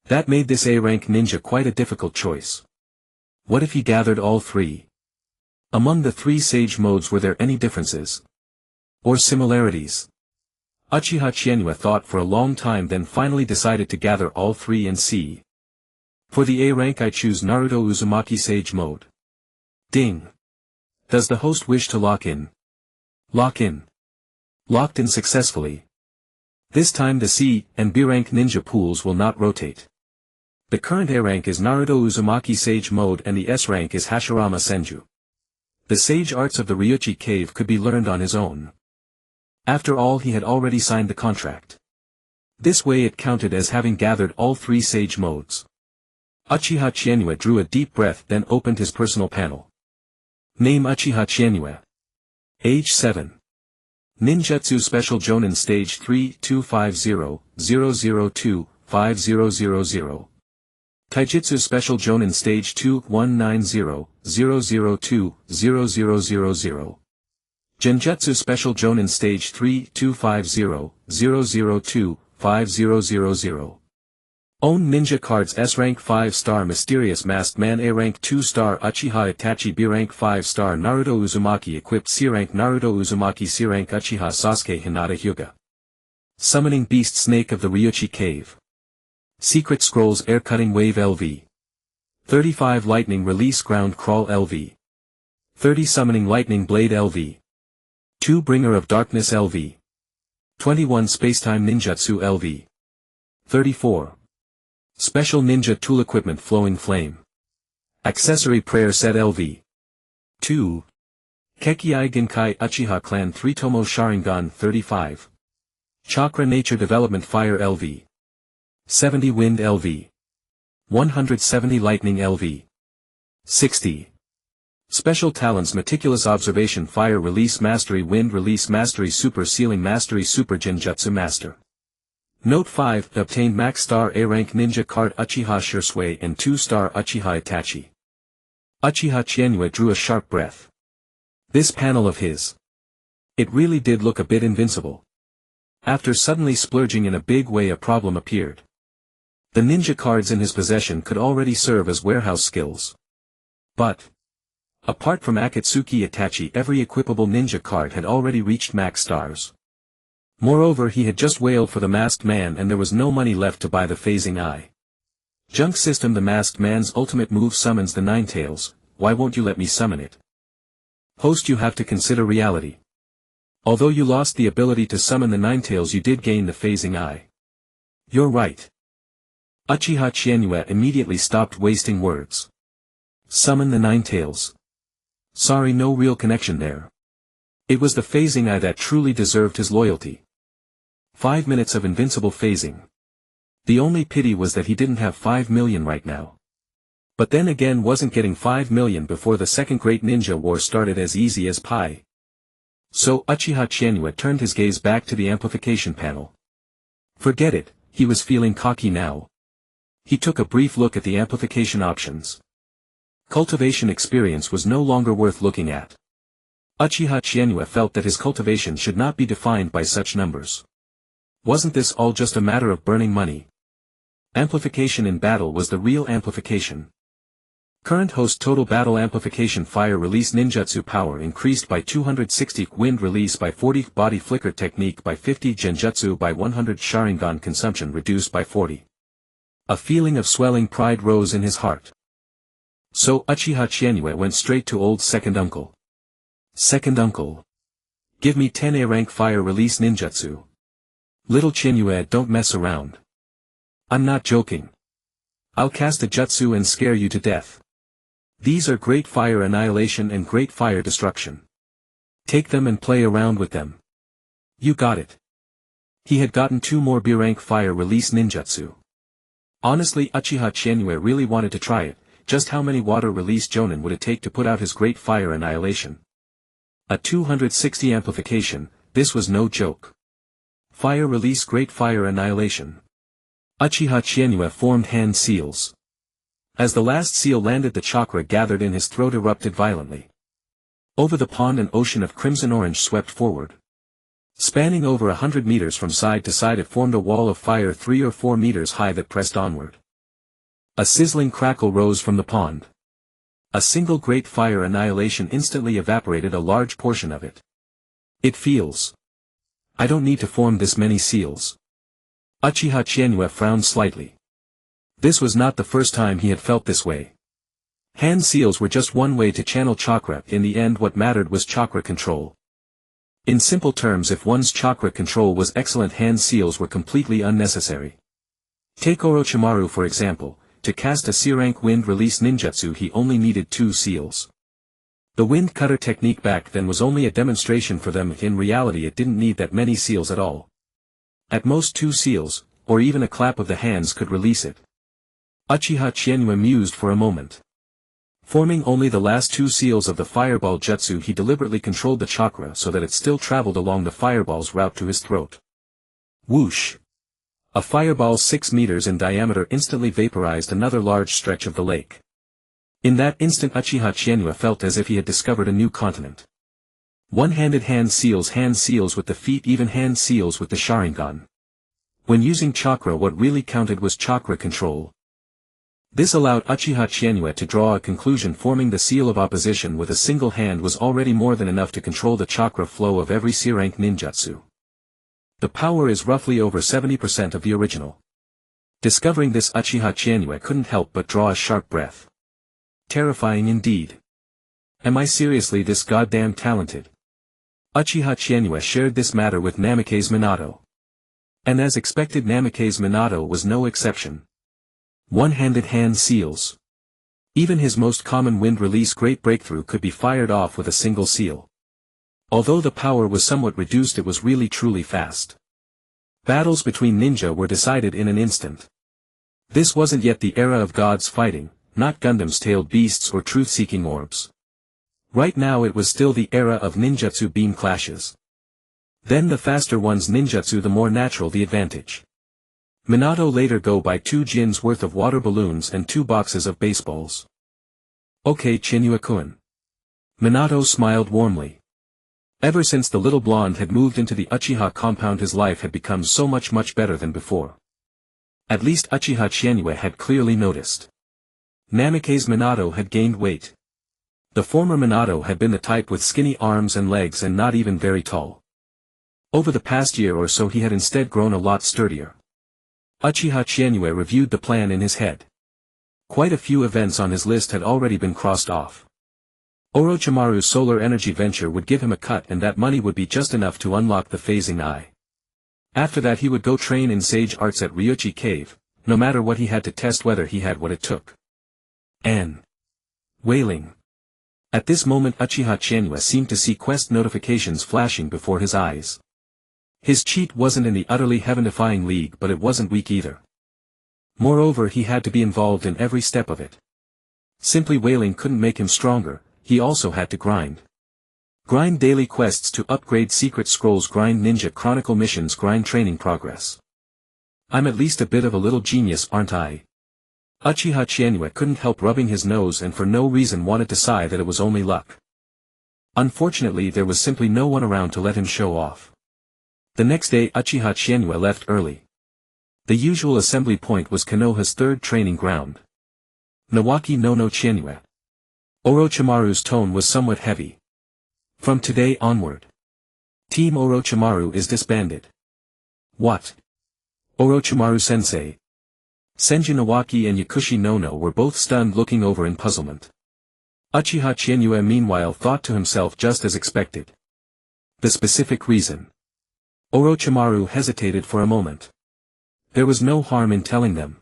That made this A-rank ninja quite a difficult choice. What if he gathered all three? Among the three sage modes, were there any differences? Or similarities? Uchiha Chizuki thought for a long time, then finally decided to gather all three and see. For the A-rank I choose Naruto Uzumaki Sage Mode. Ding. Does the host wish to lock in? Lock in. Locked in successfully. This time the C and B rank ninja pools will not rotate. The current A rank is Naruto Uzumaki Sage Mode and the S rank is Hashirama Senju. The sage arts of the Ryuchi Cave could be learned on his own. After all, he had already signed the contract. This way it counted as having gathered all three sage modes. Uchiha Chizuki drew a deep breath, then opened his personal panel. Name Uchiha Chizuki. Age 7. Ninjutsu Special Jonin Stage 3-250-002-5000. Taijutsu Special Jonin Stage 2-190-002-0000. Genjutsu Special Jonin Stage 3-250-002-5000. Own Ninja Cards S Rank 5-star Mysterious Masked Man A Rank 2-star Uchiha Itachi B Rank 5-star Naruto Uzumaki Equipped C Rank Naruto Uzumaki C Rank Uchiha Sasuke Hinata Hyuga. Summoning Beast Snake of the Ryuchi Cave. Secret Scrolls Air Cutting Wave LV. 35 Lightning Release Ground Crawl LV. 30 Summoning Lightning Blade LV. 2 Bringer of Darkness LV. 21 Spacetime Ninjutsu LV. 34. Special Ninja Tool Equipment Flowing Flame. Accessory Prayer Set LV. 2. Kekiai Genkai Uchiha Clan 3 Tomo Sharingan 35. Chakra Nature Development Fire LV. 70 Wind LV. 170 Lightning LV. 60. Special Talents Meticulous Observation Fire Release Mastery Wind Release Mastery Super Sealing Mastery Super Genjutsu Master. Note 5, obtained Max Star A Rank Ninja Card Uchiha Shursui and 2-star Uchiha Itachi. Uchiha Chizuki drew a sharp breath. This panel of his. It really did look a bit invincible. After suddenly splurging in a big way, a problem appeared. The ninja cards in his possession could already serve as warehouse skills. But, apart from Akatsuki Itachi, every equipable ninja card had already reached max stars. Moreover, he had just wailed for the Masked Man and there was no money left to buy the Phasing Eye. Junk system. The Masked Man's ultimate move summons the Ninetales. Why won't you let me summon it? Host, you have to consider reality. Although you lost the ability to summon the Ninetales, you did gain the Phasing Eye. You're right. Uchiha Chienue immediately stopped wasting words. Summon the nine tails. Sorry, no real connection there. It was the phasing eye that truly deserved his loyalty. 5 minutes of invincible phasing. The only pity was that he didn't have 5 million right now. But then again, wasn't getting 5 million before the second Great Ninja War started as easy as pie. So Uchiha Chienue turned his gaze back to the amplification panel. Forget it, he was feeling cocky now. He took a brief look at the amplification options. Cultivation experience was no longer worth looking at. Uchiha Chienue felt that his cultivation should not be defined by such numbers. Wasn't this all just a matter of burning money? Amplification in battle was the real amplification. Current host total battle amplification fire release ninjutsu power increased by 260, wind release by 40, body flicker technique by 50, genjutsu by 100, Sharingan consumption reduced by 40. A feeling of swelling pride rose in his heart. So Uchiha Chienue went straight to old second uncle. Second uncle. Give me 10 A rank fire release ninjutsu. Little Chienue, don't mess around. I'm not joking. I'll cast a jutsu and scare you to death. These are great fire annihilation and great fire destruction. Take them and play around with them. You got it. He had gotten 2 more B rank fire release ninjutsu. Honestly, Uchiha Chienue really wanted to try it. Just how many water release jonin would it take to put out his great fire annihilation? A 260 amplification, this was no joke. Fire release great fire annihilation. Uchiha Chienue formed hand seals. As the last seal landed, the chakra gathered in his throat erupted violently. Over the pond an ocean of crimson orange swept forward. Spanning over 100 meters from side to side, it formed a wall of fire 3 or 4 meters high that pressed onward. A sizzling crackle rose from the pond. A single great fire annihilation instantly evaporated a large portion of it. It feels. I don't need to form this many seals. Uchiha Chienue frowned slightly. This was not the first time he had felt this way. Hand seals were just one way to channel chakra. In the end, what mattered was chakra control. In simple terms, if one's chakra control was excellent, hand seals were completely unnecessary. Take Orochimaru for example. To cast a C-rank wind release ninjutsu he only needed 2 seals. The wind cutter technique back then was only a demonstration for them. In reality it didn't need that many seals at all. At most 2 seals, or even a clap of the hands could release it. Uchiha Chienue mused for a moment. Forming only the last 2 seals of the fireball jutsu, he deliberately controlled the chakra so that it still traveled along the fireball's route to his throat. Whoosh! A fireball 6 meters in diameter instantly vaporized another large stretch of the lake. In that instant Uchiha Chienue felt as if he had discovered a new continent. One-handed hand seals with the feet, even hand seals with the Sharingan. When using chakra, what really counted was chakra control. This allowed Uchiha Chienue to draw a conclusion: forming the seal of opposition with a single hand was already more than enough to control the chakra flow of every C-rank ninjutsu. The power is roughly over 70% of the original. Discovering this, Uchiha Chienue couldn't help but draw a sharp breath. Terrifying indeed. Am I seriously this goddamn talented? Uchiha Chienue shared this matter with Namikaze Minato. And as expected, Namikaze Minato was no exception. One-handed hand seals. Even his most common wind release great breakthrough could be fired off with a single seal. Although the power was somewhat reduced, it was really truly fast. Battles between ninja were decided in an instant. This wasn't yet the era of gods fighting, not Gundam's tailed beasts or truth-seeking orbs. Right now it was still the era of ninjutsu beam clashes. Then the faster one's ninjutsu, the more natural the advantage. Minato later go by 2 jins worth of water balloons and 2 boxes of baseballs. Okay, Chienue-kun. Minato smiled warmly. Ever since the little blonde had moved into the Uchiha compound, his life had become so much better than before. At least Uchiha Chienue had clearly noticed. Namikaze Minato had gained weight. The former Minato had been the type with skinny arms and legs and not even very tall. Over the past year or so he had instead grown a lot sturdier. Uchiha Chienue reviewed the plan in his head. Quite a few events on his list had already been crossed off. Orochimaru's solar energy venture would give him a cut, and that money would be just enough to unlock the phasing eye. After that he would go train in sage arts at Ryuchi Cave, no matter what he had to test whether he had what it took. An wailing. At this moment Uchiha Chizuki seemed to see quest notifications flashing before his eyes. His cheat wasn't in the utterly heaven-defying league, but it wasn't weak either. Moreover, he had to be involved in every step of it. Simply wailing couldn't make him stronger, he also had to grind. Grind daily quests to upgrade secret scrolls, grind ninja chronicle missions, grind training progress. I'm at least a bit of a little genius, aren't I? Uchiha Chizuki couldn't help rubbing his nose and for no reason wanted to sigh that it was only luck. Unfortunately there was simply no one around to let him show off. The next day Uchiha Chizuki left early. The usual assembly point was Konoha's third training ground. Nawaki no Chizuki. Orochimaru's tone was somewhat heavy. From today onward, Team Orochimaru is disbanded. What? Orochimaru-sensei. Senju Nawaki and Yakushi no were both stunned, looking over in puzzlement. Uchiha Chizuki meanwhile thought to himself just as expected. The specific reason. Orochimaru hesitated for a moment. There was no harm in telling them.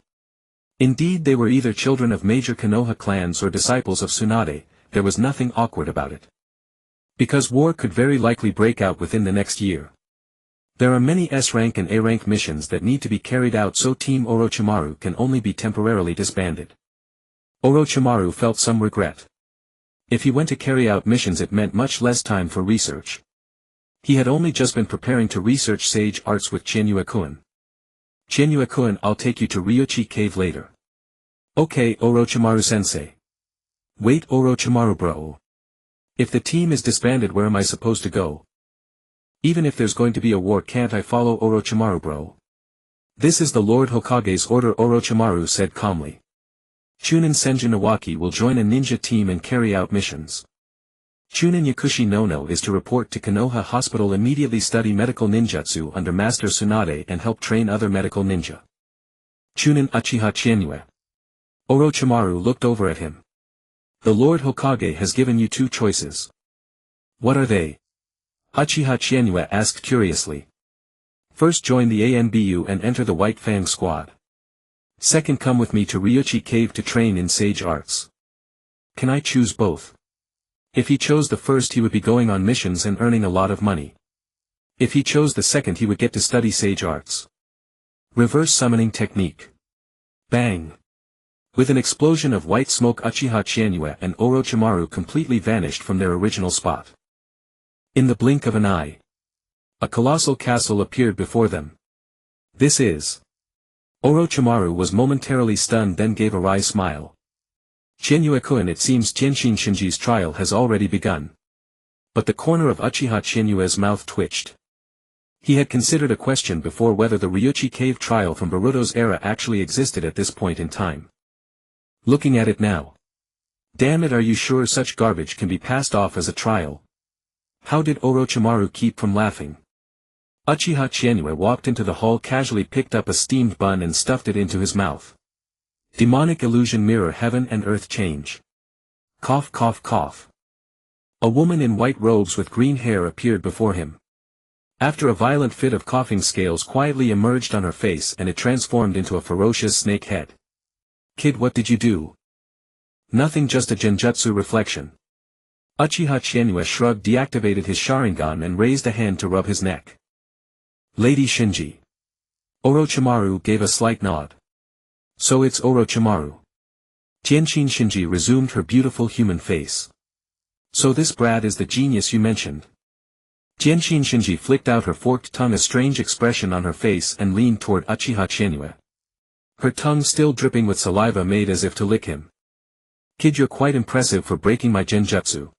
Indeed, they were either children of major Konoha clans or disciples of Tsunade, there was nothing awkward about it. Because war could very likely break out within the next year. There are many S-rank and A-rank missions that need to be carried out, so Team Orochimaru can only be temporarily disbanded. Orochimaru felt some regret. If he went to carry out missions it meant much less time for research. He had only just been preparing to research sage arts with Chizuki-kun. Chizuki-kun, I'll take you to Ryuchi Cave later. Okay, Orochimaru-sensei. Wait, Orochimaru bro. If the team is disbanded, where am I supposed to go? Even if there's going to be a war, can't I follow Orochimaru bro? This is the Lord Hokage's order, Orochimaru said calmly. Chunin Senju Nawaki will join a ninja team and carry out missions. Chunin Yakushi no is to report to Konoha Hospital, immediately study medical ninjutsu under Master Tsunade and help train other medical ninja. Chunin Uchiha Chizuki. Orochimaru looked over at him. The Lord Hokage has given you two choices. What are they? Uchiha Chizuki asked curiously. First, join the ANBU and enter the White Fang squad. Second, come with me to Ryuchi Cave to train in sage arts. Can I choose both? If he chose the first, he would be going on missions and earning a lot of money. If he chose the second, he would get to study sage arts. Reverse summoning technique. Bang! With an explosion of white smoke, Uchiha Chizuki and Orochimaru completely vanished from their original spot. In the blink of an eye, a colossal castle appeared before them. This is... Orochimaru was momentarily stunned, then gave a wry smile. Chizuki-kun, it seems Tenshin Shinji's trial has already begun. But the corner of Uchiha Chizuki's mouth twitched. He had considered a question before whether the Ryuchi Cave trial from Boruto's era actually existed at this point in time. Looking at it now. Damn it, are you sure such garbage can be passed off as a trial? How did Orochimaru keep from laughing? Uchiha Chizuki walked into the hall, casually picked up a steamed bun and stuffed it into his mouth. Demonic illusion, mirror, heaven and earth change. Cough cough cough. A woman in white robes with green hair appeared before him. After a violent fit of coughing, scales quietly emerged on her face and it transformed into a ferocious snake head. Kid, what did you do? Nothing, just a genjutsu reflection. Uchiha Chizuki shrugged, deactivated his Sharingan and raised a hand to rub his neck. Lady Shinji. Orochimaru gave a slight nod. So it's Orochimaru. Tenshin Shinji resumed her beautiful human face. So this brat is the genius you mentioned. Tenshin Shinji flicked out her forked tongue, a strange expression on her face, and leaned toward Uchiha Chizuki. Her tongue, still dripping with saliva, made as if to lick him. Kid, you're quite impressive for breaking my genjutsu.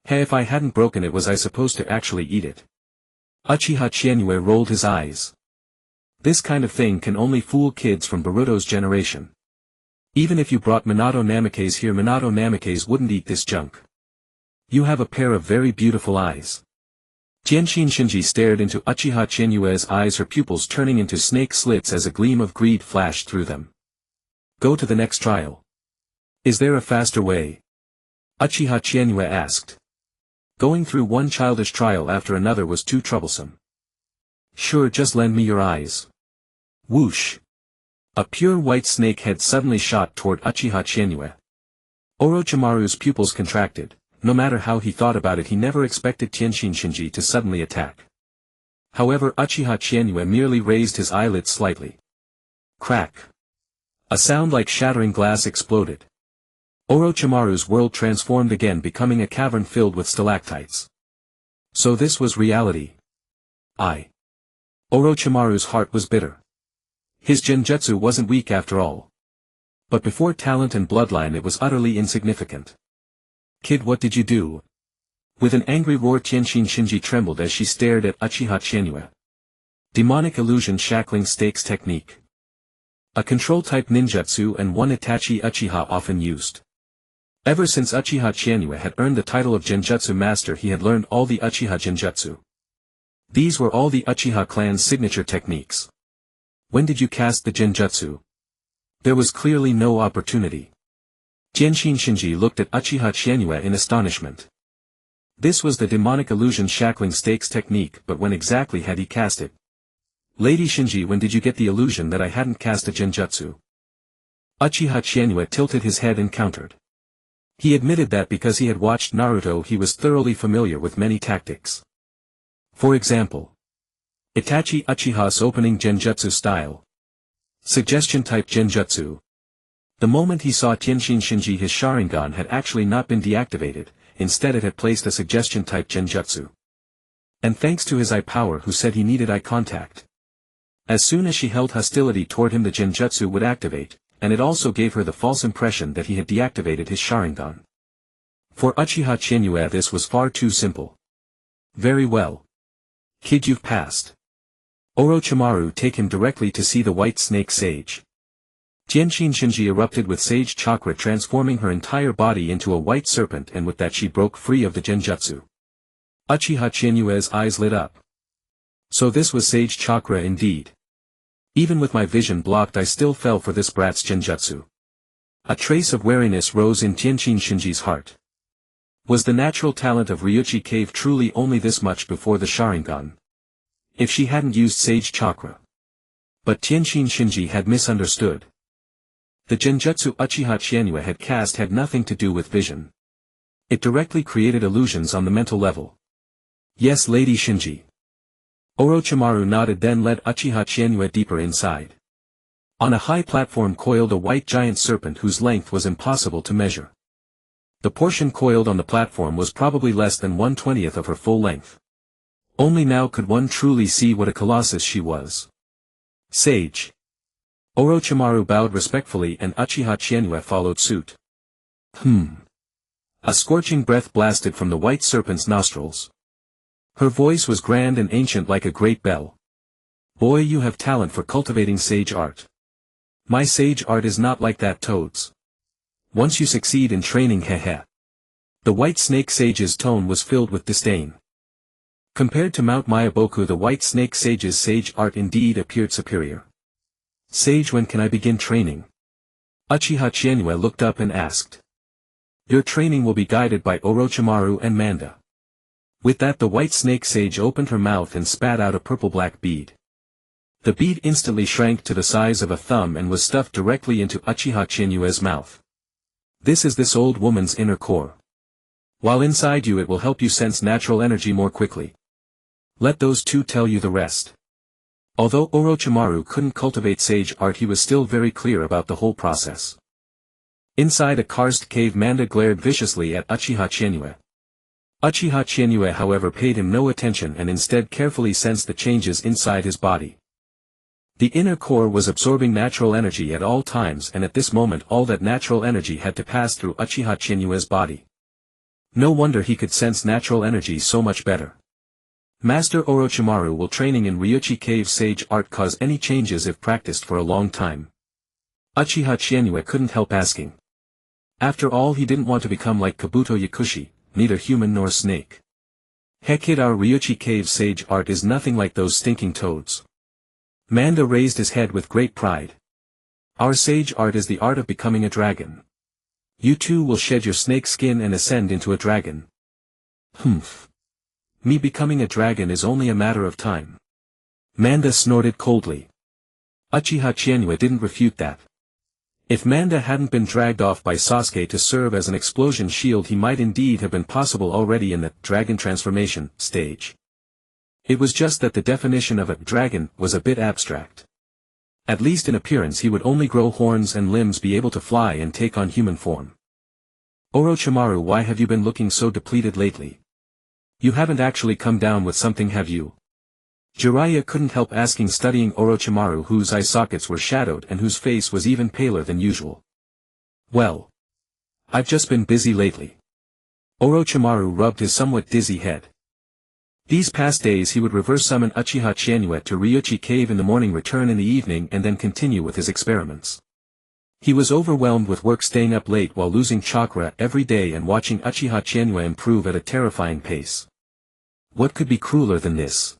Hey, if I hadn't broken it, was I supposed to actually eat it? Uchiha Chizuki rolled his eyes. This kind of thing can only fool kids from Boruto's generation. Even if you brought Minato Namikaze here, Minato Namikaze wouldn't eat this junk. You have a pair of very beautiful eyes. Tenshin Shinji stared into Uchiha Chizuki's eyes, her pupils turning into snake slits as a gleam of greed flashed through them. Go to the next trial. Is there a faster way? Uchiha Chizuki asked. Going through one childish trial after another was too troublesome. Sure, just lend me your eyes. Whoosh. A pure white snake head suddenly shot toward Uchiha Chizuki. Orochimaru's pupils contracted. No matter how he thought about it, he never expected Tenshin Shinji to suddenly attack. However, Uchiha Chizuki merely raised his eyelids slightly. Crack. A sound like shattering glass exploded. Orochimaru's world transformed again, becoming a cavern filled with stalactites. So this was reality. Orochimaru's heart was bitter. His genjutsu wasn't weak after all. But before talent and bloodline it was utterly insignificant. Kid, what did you do? With an angry roar, Tenshin Shinji trembled as she stared at Uchiha Chizuki. Demonic illusion shackling stakes technique. A control-type ninjutsu and one Itachi Uchiha often used. Ever since Uchiha Chizuki had earned the title of Genjutsu Master, he had learned all the Uchiha Genjutsu. These were all the Uchiha clan's signature techniques. When did you cast the Genjutsu? There was clearly no opportunity. Tenshin Shinji looked at Uchiha Chizuki in astonishment. This was the demonic illusion shackling stakes technique, but when exactly had he cast it? Lady Shinji, when did you get the illusion that I hadn't cast a Genjutsu? Uchiha Chizuki tilted his head and countered. He admitted that because he had watched Naruto he was thoroughly familiar with many tactics. For example, Itachi Uchiha's opening Genjutsu style. Suggestion-type Genjutsu. The moment he saw Tenshin Shinji, his Sharingan had actually not been deactivated, instead it had placed a suggestion-type Genjutsu. And thanks to his eye power, who said he needed eye contact. As soon as she held hostility toward him, the Genjutsu would activate, and it also gave her the false impression that he had deactivated his Sharingan. For Uchiha Chizuki this was far too simple. Very well. Kid, you've passed. Orochimaru, take him directly to see the White Snake Sage. Tenshin Shinji erupted with sage chakra, transforming her entire body into a white serpent, and with that she broke free of the Genjutsu. Uchiha Chizuki's eyes lit up. So this was sage chakra indeed. Even with my vision blocked I still fell for this brat's Genjutsu. A trace of wariness rose in Tenshin Shinji's heart. Was the natural talent of Ryuchi Cave truly only this much before the Sharingan? If she hadn't used sage chakra. But Tenshin Shinji had misunderstood. The Genjutsu Uchiha Chizuki had cast had nothing to do with vision. It directly created illusions on the mental level. Yes, Lady Shinji. Orochimaru nodded, then led Uchiha Chizuki deeper inside. On a high platform coiled a white giant serpent whose length was impossible to measure. The portion coiled on the platform was probably less than 1/20th of her full length. Only now could one truly see what a colossus she was. Sage. Orochimaru bowed respectfully and Uchiha Chizuki followed suit. A scorching breath blasted from the white serpent's nostrils. Her voice was grand and ancient like a great bell. Boy, you have talent for cultivating sage art. My sage art is not like that, toads. Once you succeed in training, hehe. The White Snake Sage's tone was filled with disdain. Compared to Mount Myaboku, the White Snake Sage's sage art indeed appeared superior. Sage, when can I begin training? Uchiha Chizuki looked up and asked. Your training will be guided by Orochimaru and Manda. With that, the White Snake Sage opened her mouth and spat out a purple-black bead. The bead instantly shrank to the size of a thumb and was stuffed directly into Uchiha Chizuki's mouth. This is this old woman's inner core. While inside you, it will help you sense natural energy more quickly. Let those two tell you the rest. Although Orochimaru couldn't cultivate sage art, he was still very clear about the whole process. Inside a karst cave, Manda glared viciously at Uchiha Chizuki. Uchiha Chizuki, however, paid him no attention and instead carefully sensed the changes inside his body. The inner core was absorbing natural energy at all times, and at this moment all that natural energy had to pass through Uchiha Chizuki's body. No wonder he could sense natural energy so much better. Master Orochimaru, will training in Ryuchi Cave sage art cause any changes if practiced for a long time? Uchiha Chizuki couldn't help asking. After all, he didn't want to become like Kabuto Yakushi, neither human nor snake. Heck, kid, our Ryuchi Cave sage art is nothing like those stinking toads. Manda raised his head with great pride. Our sage art is the art of becoming a dragon. You too will shed your snake skin and ascend into a dragon. Me becoming a dragon is only a matter of time. Manda snorted coldly. Uchiha Chienue didn't refute that. If Manda hadn't been dragged off by Sasuke to serve as an explosion shield, he might indeed have been possible already in the dragon transformation stage. It was just that the definition of a dragon was a bit abstract. At least in appearance he would only grow horns and limbs, be able to fly and take on human form. Orochimaru, why have you been looking so depleted lately? You haven't actually come down with something, have you? Jiraiya couldn't help asking, studying Orochimaru, whose eye sockets were shadowed and whose face was even paler than usual. Well, I've just been busy lately. Orochimaru rubbed his somewhat dizzy head. These past days he would reverse summon Uchiha Chienue to Ryuchi Cave in the morning, return in the evening, and then continue with his experiments. He was overwhelmed with work, staying up late while losing chakra every day and watching Uchiha Chienue improve at a terrifying pace. What could be crueler than this?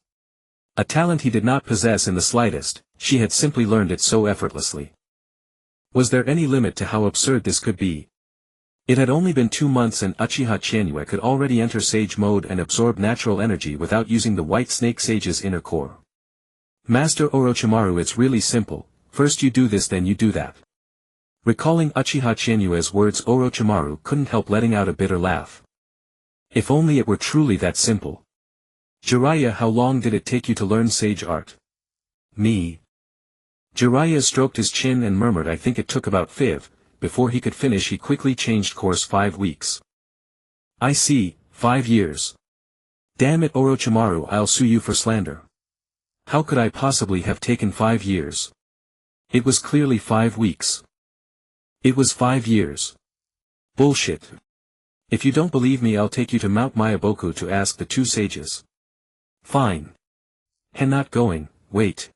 A talent he did not possess in the slightest, she had simply learned it so effortlessly. Was there any limit to how absurd this could be? It had only been 2 months and Uchiha Chienue could already enter sage mode and absorb natural energy without using the white snake sage's inner core. Master Orochimaru, it's really simple, first you do this then you do that. Recalling Uchiha Chienue's words, Orochimaru couldn't help letting out a bitter laugh. If only it were truly that simple. Jiraiya, how long did it take you to learn sage art? Me. Jiraiya stroked his chin and murmured, I think it took about 5. Before he could finish he quickly changed course. 5 weeks. I see, 5 years. Damn it, Orochimaru, I'll sue you for slander. How could I possibly have taken 5 years? It was clearly 5 weeks. It was 5 years. Bullshit. If you don't believe me, I'll take you to Mount Myaboku to ask the 2 sages. Fine. And not going, wait.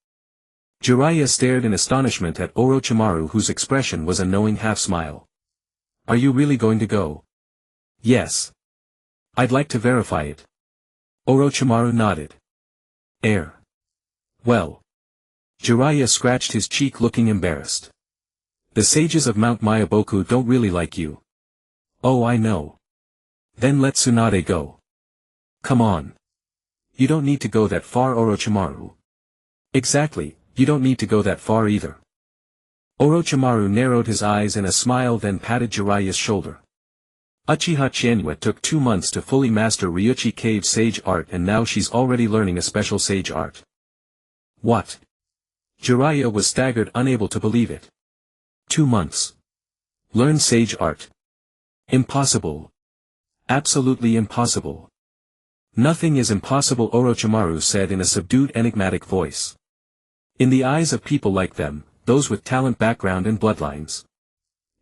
Jiraiya stared in astonishment at Orochimaru, whose expression was a knowing half-smile. Are you really going to go? Yes. I'd like to verify it. Orochimaru nodded. Well. Jiraiya scratched his cheek, looking embarrassed. The sages of Mount Myaboku don't really like you. Oh, I know. Then let Tsunade go. Come on. You don't need to go that far, Orochimaru. Exactly. You don't need to go that far either. Orochimaru narrowed his eyes in a smile, then patted Jiraiya's shoulder. Uchiha Chienue took 2 months to fully master Ryuchi Cave sage art, and now she's already learning a special sage art. What? Jiraiya was staggered, unable to believe it. 2 months. Learn sage art. Impossible. Absolutely impossible. Nothing is impossible, Orochimaru said in a subdued, enigmatic voice. In the eyes of people like them, those with talent, background and bloodlines.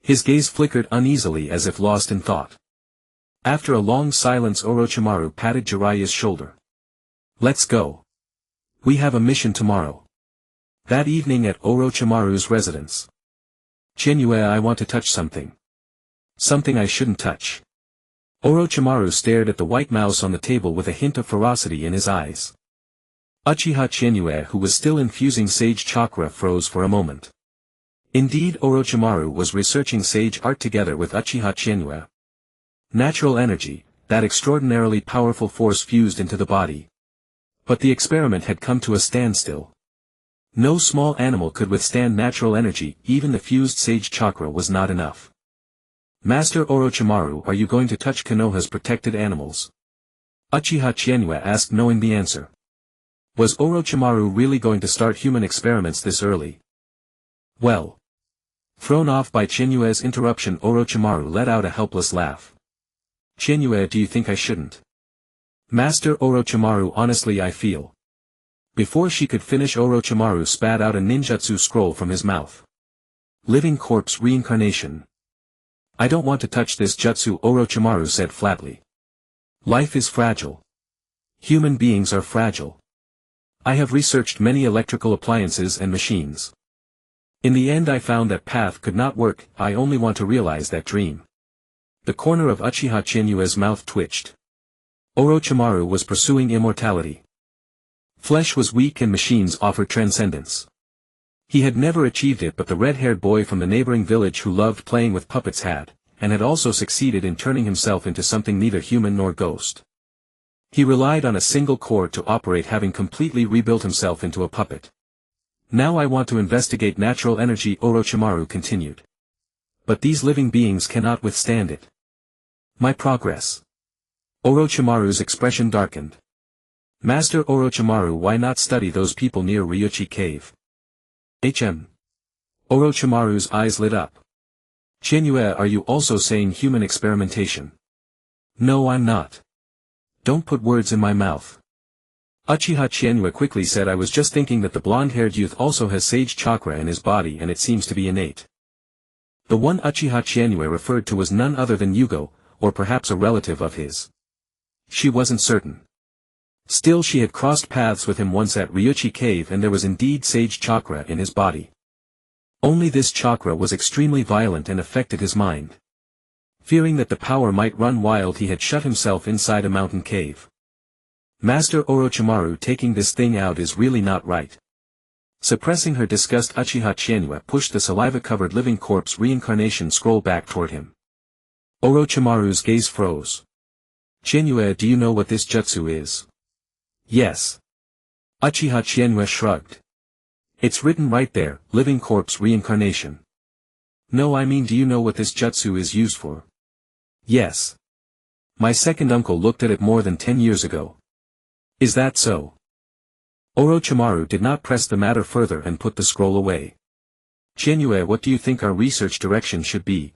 His gaze flickered uneasily as if lost in thought. After a long silence, Orochimaru patted Jiraiya's shoulder. Let's go. We have a mission tomorrow. That evening at Orochimaru's residence. Chienue, I want to touch something. Something I shouldn't touch. Orochimaru stared at the white mouse on the table with a hint of ferocity in his eyes. Uchiha Chienue, who was still infusing sage chakra, froze for a moment. Indeed, Orochimaru was researching sage art together with Uchiha Chienue. Natural energy, that extraordinarily powerful force fused into the body. But the experiment had come to a standstill. No small animal could withstand natural energy, even the fused sage chakra was not enough. Master Orochimaru, are you going to touch Konoha's protected animals? Uchiha Chienue asked, knowing the answer. Was Orochimaru really going to start human experiments this early? Well. Thrown off by Chienue's interruption, Orochimaru let out a helpless laugh. Chienue, do you think I shouldn't? Master Orochimaru, honestly I feel. Before she could finish, Orochimaru spat out a ninjutsu scroll from his mouth. Living corpse reincarnation. I don't want to touch this jutsu, Orochimaru said flatly. Life is fragile. Human beings are fragile. I have researched many electrical appliances and machines. In the end I found that path could not work, I only want to realize that dream. The corner of Uchiha Chienue's mouth twitched. Orochimaru was pursuing immortality. Flesh was weak and machines offered transcendence. He had never achieved it, but the red-haired boy from the neighboring village who loved playing with puppets had, and had also succeeded in turning himself into something neither human nor ghost. He relied on a single core to operate, having completely rebuilt himself into a puppet. Now I want to investigate natural energy, Orochimaru continued. But these living beings cannot withstand it. My progress. Orochimaru's expression darkened. Master Orochimaru, why not study those people near Ryuchi Cave? Orochimaru's eyes lit up. Qianyue, are you also saying human experimentation? No, I'm not. Don't put words in my mouth. Uchiha Qianyue quickly said, I was just thinking that the blonde-haired youth also has sage chakra in his body, and it seems to be innate. The one Uchiha Qianyue referred to was none other than Yugo, or perhaps a relative of his. She wasn't certain. Still, she had crossed paths with him once at Ryuchi Cave, and there was indeed sage chakra in his body. Only this chakra was extremely violent and affected his mind. Fearing that the power might run wild, he had shut himself inside a mountain cave. Master Orochimaru, taking this thing out is really not right. Suppressing her disgust, Uchiha Qianyue pushed the saliva-covered living corpse reincarnation scroll back toward him. Orochimaru's gaze froze. Qianyue, do you know what this jutsu is? Yes. Uchiha Qianyue shrugged. It's written right there, living corpse reincarnation. No, I mean, do you know what this jutsu is used for? Yes. My second uncle looked at it more than 10 years ago. Is that so? Orochimaru did not press the matter further and put the scroll away. Qianyue, what do you think our research direction should be?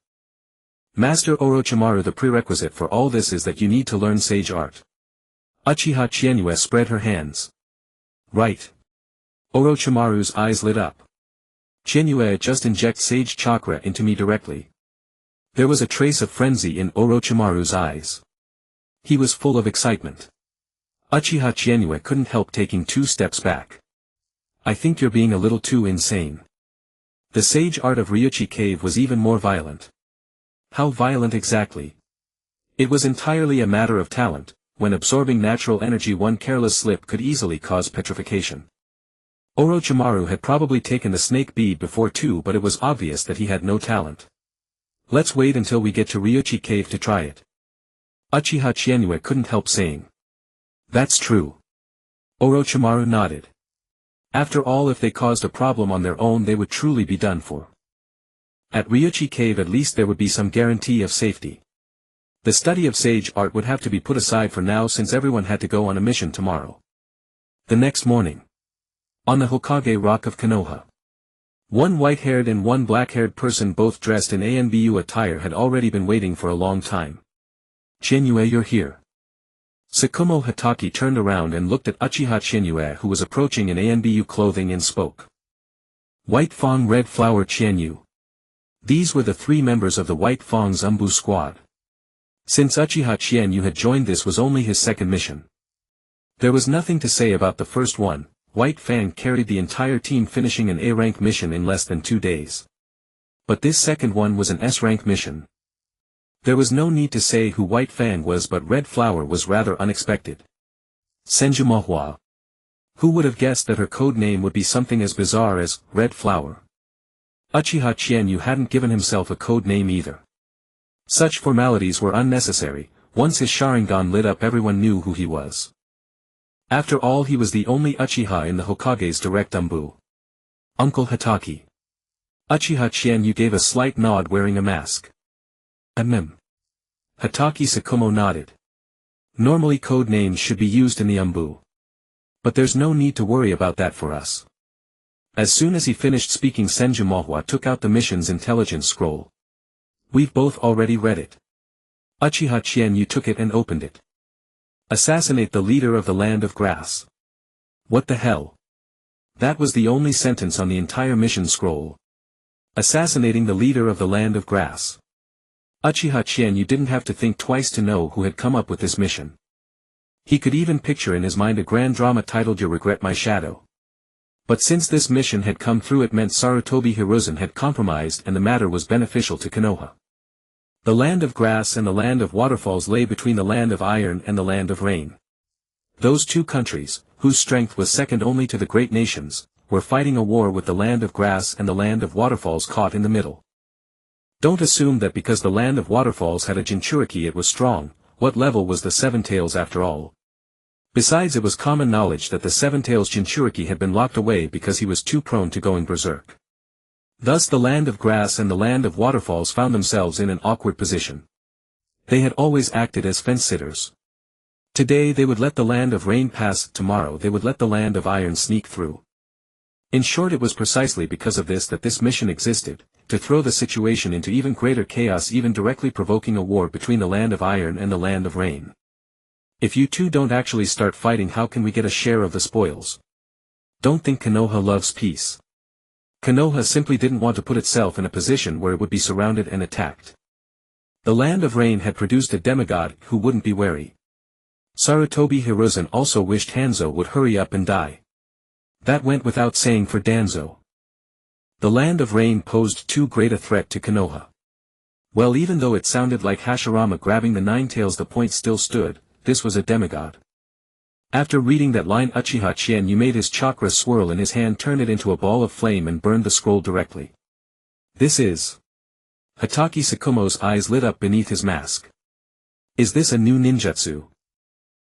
Master Orochimaru, the prerequisite for all this is that you need to learn sage art. Uchiha Qianyue spread her hands. Right. Orochimaru's eyes lit up. Qianyue, just inject sage chakra into me directly. There was a trace of frenzy in Orochimaru's eyes. He was full of excitement. Uchiha Qianyue couldn't help taking 2 steps back. I think you're being a little too insane. The sage art of Ryuchi Cave was even more violent. How violent exactly? It was entirely a matter of talent. When absorbing natural energy, one careless slip could easily cause petrification. Orochimaru had probably taken the snake bead before too, but it was obvious that he had no talent. Let's wait until we get to Ryuchi Cave to try it. Uchiha Qianyue couldn't help saying. That's true. Orochimaru nodded. After all, if they caused a problem on their own, they would truly be done for. At Ryuchi Cave at least there would be some guarantee of safety. The study of sage art would have to be put aside for now, since everyone had to go on a mission tomorrow. The next morning. On the Hokage Rock of Konoha. One white-haired and one black-haired person, both dressed in ANBU attire, had already been waiting for a long time. Qianyue, you're here. Tsukumo Hatake turned around and looked at Uchiha Qianyue, who was approaching in ANBU clothing, and spoke. White Fang, Red Flower, Qianyu. These were the 3 members of the White Fang's Umbu squad. Since Uchiha Qianyu had joined, this was only his second mission. There was nothing to say about the first one. White Fang carried the entire team, finishing an A-rank mission in less than 2 days. But this second one was an S-rank mission. There was no need to say who White Fang was, but Red Flower was rather unexpected. Senju Mahua. Who would have guessed that her code name would be something as bizarre as Red Flower? Uchiha Qianyu hadn't given himself a code name either. Such formalities were unnecessary. Once his Sharingan lit up, everyone knew who he was. After all, he was the only Uchiha in the Hokage's direct Umbu. Uncle Hatake. Uchiha Qianyu gave a slight nod, wearing a mask. Hatake Tsukumo nodded. Normally code names should be used in the Umbu. But there's no need to worry about that for us. As soon as he finished speaking, Senju Mahua took out the mission's intelligence scroll. We've both already read it. Uchiha Qianyu took it and opened it. Assassinate the leader of the Land of Grass. What the hell? That was the only sentence on the entire mission scroll. Assassinating the leader of the Land of Grass. Uchiha Qianyu didn't have to think twice to know who had come up with this mission. He could even picture in his mind a grand drama titled You Regret My Shadow. But since this mission had come through, it meant Sarutobi Hiruzen had compromised, and the matter was beneficial to Konoha. The Land of Grass and the Land of Waterfalls lay between the Land of Iron and the Land of Rain. Those 2 countries, whose strength was second only to the great nations, were fighting a war with the Land of Grass and the Land of Waterfalls caught in the middle. Don't assume that because the Land of Waterfalls had a Jinchuriki it was strong. What level was the Seven Tails after all? Besides, it was common knowledge that the Seven-Tails Jinchuriki had been locked away because he was too prone to going berserk. Thus the land of grass and the land of waterfalls found themselves in an awkward position. They had always acted as fence-sitters. Today they would let the land of rain pass, tomorrow they would let the land of iron sneak through. In short, it was precisely because of this that this mission existed, to throw the situation into even greater chaos, even directly provoking a war between the land of iron and the land of rain. If you two don't actually start fighting, how can we get a share of the spoils? Don't think Konoha loves peace. Konoha simply didn't want to put itself in a position where it would be surrounded and attacked. The land of rain had produced a demigod who wouldn't be wary. Sarutobi Hiruzen also wished Hanzo would hurry up and die. That went without saying for Danzo. The land of rain posed too great a threat to Konoha. Well, even though it sounded like Hashirama grabbing the nine tails, the point still stood, this was a demigod. After reading that line, Uchiha Chienyu made his chakra swirl in his hand, turned it into a ball of flame and burned the scroll directly. This is... Hatake Sakumo's eyes lit up beneath his mask. Is this a new ninjutsu?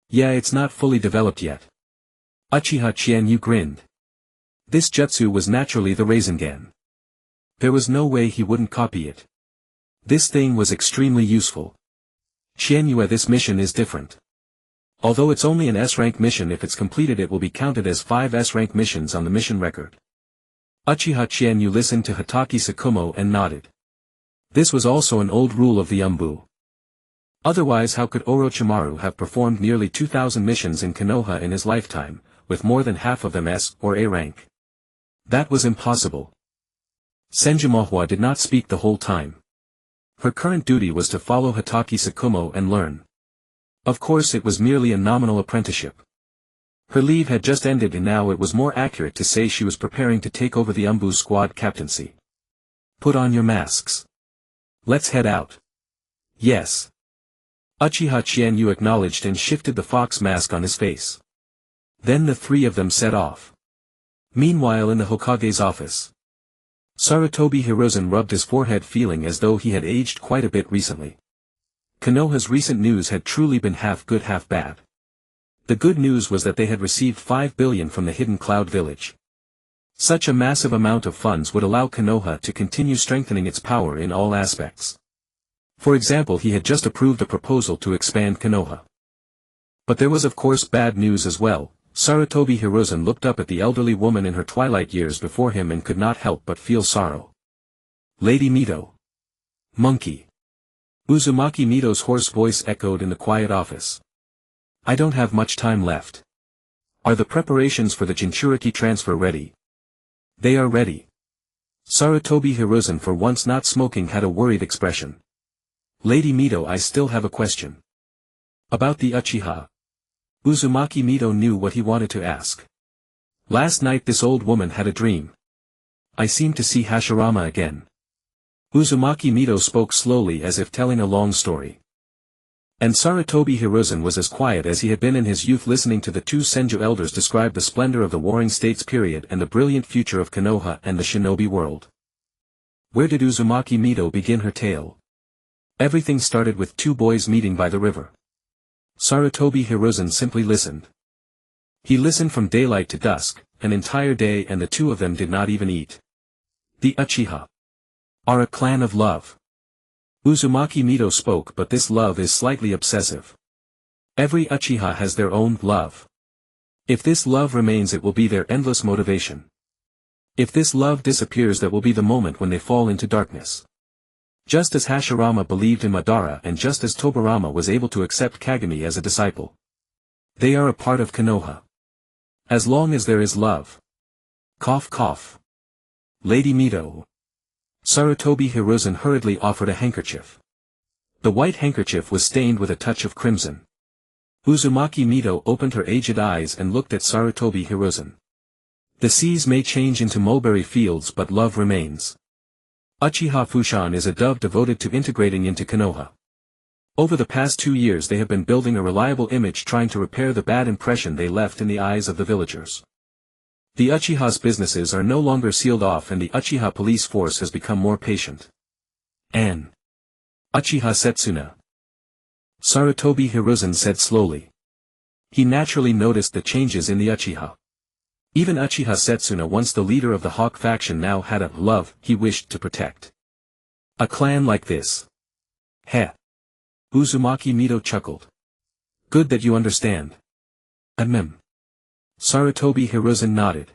Yeah, it's not fully developed yet. Uchiha Chienyu grinned. This jutsu was naturally the Rasengan. There was no way he wouldn't copy it. This thing was extremely useful. Chienyu, this mission is different. Although it's only an S-rank mission, if it's completed it will be counted as 5 S-rank missions on the mission record. Uchiha Chienyu listened to Hatake Sakumo and nodded. This was also an old rule of the Umbu. Otherwise, how could Orochimaru have performed nearly 2,000 missions in Konoha in his lifetime, with more than half of them S or A rank? That was impossible. Senjumohua did not speak the whole time. Her current duty was to follow Hatake Sakumo and learn. Of course, it was merely a nominal apprenticeship. Her leave had just ended, and now it was more accurate to say she was preparing to take over the Umbu squad captaincy. Put on your masks. Let's head out. Yes. Uchiha Chienyu acknowledged and shifted the fox mask on his face. Then the three of them set off. Meanwhile, in the Hokage's office, Sarutobi Hiruzen rubbed his forehead, feeling as though he had aged quite a bit recently. Konoha's recent news had truly been half good half bad. The good news was that they had received 5 billion from the Hidden Cloud Village. Such a massive amount of funds would allow Konoha to continue strengthening its power in all aspects. For example, he had just approved a proposal to expand Konoha. But there was of course bad news as well. Sarutobi Hiruzen looked up at the elderly woman in her twilight years before him and could not help but feel sorrow. Lady Mito. Monkey. Uzumaki Mito's hoarse voice echoed in the quiet office. I don't have much time left. Are the preparations for the Jinchuriki transfer ready? They are ready. Sarutobi Hiruzen, for once not smoking, had a worried expression. Lady Mito, I still have a question. About the Uchiha. Uzumaki Mito knew what he wanted to ask. Last night this old woman had a dream. I seem to see Hashirama again. Uzumaki Mito spoke slowly as if telling a long story. And Sarutobi Hiruzen was as quiet as he had been in his youth, listening to the two Senju elders describe the splendor of the Warring States period and the brilliant future of Konoha and the shinobi world. Where did Uzumaki Mito begin her tale? Everything started with two boys meeting by the river. Sarutobi Hiruzen simply listened. He listened from daylight to dusk, an entire day, and the two of them did not even eat. The Uchiha are a clan of love. Uzumaki Mito spoke, but this love is slightly obsessive. Every Uchiha has their own love. If this love remains, it will be their endless motivation. If this love disappears, that will be the moment when they fall into darkness. Just as Hashirama believed in Madara, and just as Tobirama was able to accept Kagami as a disciple. They are a part of Konoha. As long as there is love. Cough cough. Lady Mito. Sarutobi Hiruzen hurriedly offered a handkerchief. The white handkerchief was stained with a touch of crimson. Uzumaki Mito opened her aged eyes and looked at Sarutobi Hiruzen. The seas may change into mulberry fields, but love remains. Uchiha Fushan is a dove devoted to integrating into Konoha. Over the past 2 years they have been building a reliable image, trying to repair the bad impression they left in the eyes of the villagers. The Uchiha's businesses are no longer sealed off, and the Uchiha police force has become more patient. An Uchiha Setsuna. Sarutobi Hiruzen said slowly. He naturally noticed the changes in the Uchiha. Even Uchiha Setsuna, once the leader of the Hawk faction, now had a love he wished to protect. A clan like this. Heh. Uzumaki Mito chuckled. Good that you understand. Sarutobi Hiruzen nodded.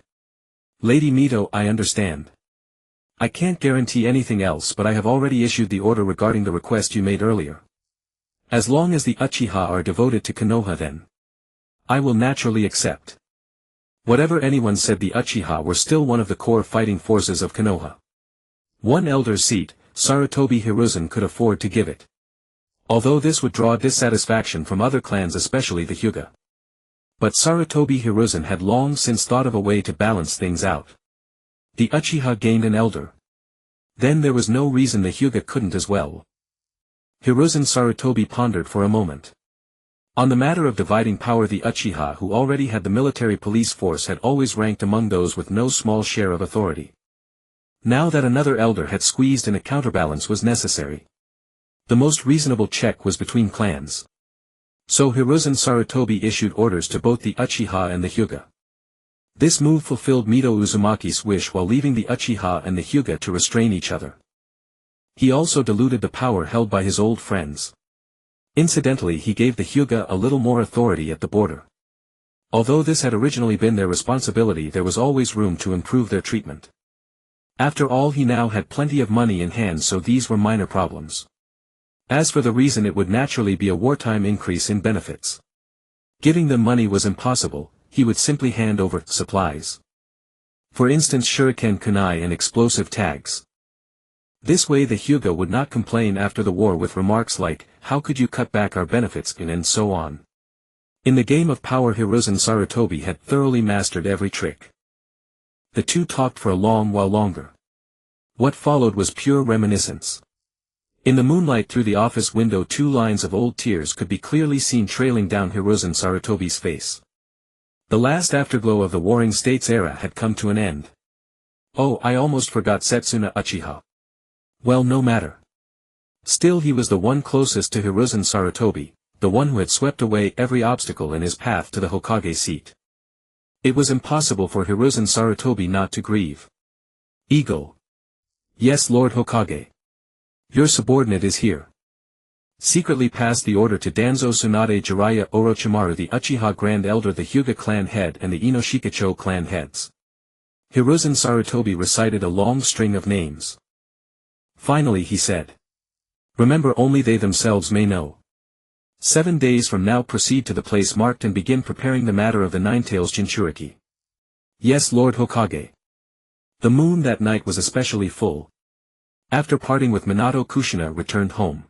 Lady Mito, I understand. I can't guarantee anything else, but I have already issued the order regarding the request you made earlier. As long as the Uchiha are devoted to Konoha, then I will naturally accept. Whatever anyone said, the Uchiha were still one of the core fighting forces of Konoha. One elder's seat, Sarutobi Hiruzen could afford to give it. Although this would draw dissatisfaction from other clans, especially the Hyuga. But Sarutobi Hiruzen had long since thought of a way to balance things out. The Uchiha gained an elder. Then there was no reason the Hyuga couldn't as well. Hiruzen Sarutobi pondered for a moment. On the matter of dividing power, the Uchiha, who already had the military police force, had always ranked among those with no small share of authority. Now that another elder had squeezed in, a counterbalance was necessary. The most reasonable check was between clans. So Hiruzen Sarutobi issued orders to both the Uchiha and the Hyuga. This move fulfilled Mito Uzumaki's wish while leaving the Uchiha and the Hyuga to restrain each other. He also diluted the power held by his old friends. Incidentally, he gave the Hyuga a little more authority at the border. Although this had originally been their responsibility, there was always room to improve their treatment. After all, he now had plenty of money in hand, so these were minor problems. As for the reason, it would naturally be a wartime increase in benefits. Giving them money was impossible, he would simply hand over supplies. For instance, shuriken kunai and explosive tags. This way the Hyuga would not complain after the war with remarks like, "How could you cut back our benefits?" and so on. In the game of power, Hiruzen Sarutobi had thoroughly mastered every trick. The two talked for a long while longer. What followed was pure reminiscence. In the moonlight through the office window, 2 lines of old tears could be clearly seen trailing down Hiruzen Sarutobi's face. The last afterglow of the Warring States era had come to an end. Oh, I almost forgot Setsuna Uchiha. Well, no matter. Still, he was the one closest to Hiruzen Sarutobi, the one who had swept away every obstacle in his path to the Hokage seat. It was impossible for Hiruzen Sarutobi not to grieve. Eagle. Yes, Lord Hokage. Your subordinate is here. Secretly passed the order to Danzo Tsunade Jiraiya Orochimaru, the Uchiha Grand Elder, the Hyuga clan head, and the Inoshikacho clan heads. Hiruzen Sarutobi recited a long string of names. Finally he said. Remember, only they themselves may know. 7 days from now proceed to the place marked and begin preparing the matter of the Ninetails Jinchuriki. Yes, Lord Hokage. The moon that night was especially full. After parting with Minato, Kushina returned home.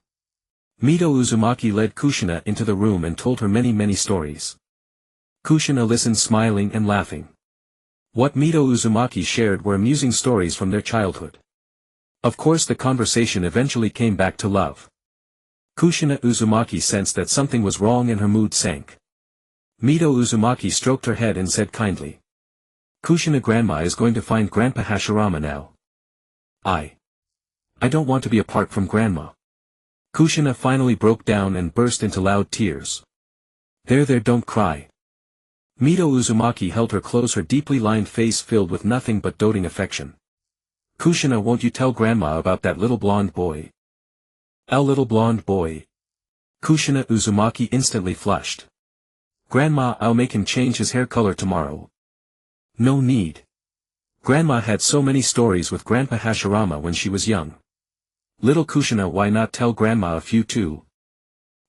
Mito Uzumaki led Kushina into the room and told her many stories. Kushina listened, smiling and laughing. What Mito Uzumaki shared were amusing stories from their childhood. Of course, the conversation eventually came back to love. Kushina Uzumaki sensed that something was wrong and her mood sank. Mito Uzumaki stroked her head and said kindly. Kushina, Grandma is going to find Grandpa Hashirama now. I don't want to be apart from Grandma. Kushina finally broke down and burst into loud tears. There, don't cry. Mito Uzumaki held her close, her deeply lined face filled with nothing but doting affection. Kushina, won't you tell Grandma about that little blonde boy? A little blonde boy. Kushina Uzumaki instantly flushed. Grandma, I'll make him change his hair color tomorrow. No need. Grandma had so many stories with Grandpa Hashirama when she was young. Little Kushina, why not tell Grandma a few too?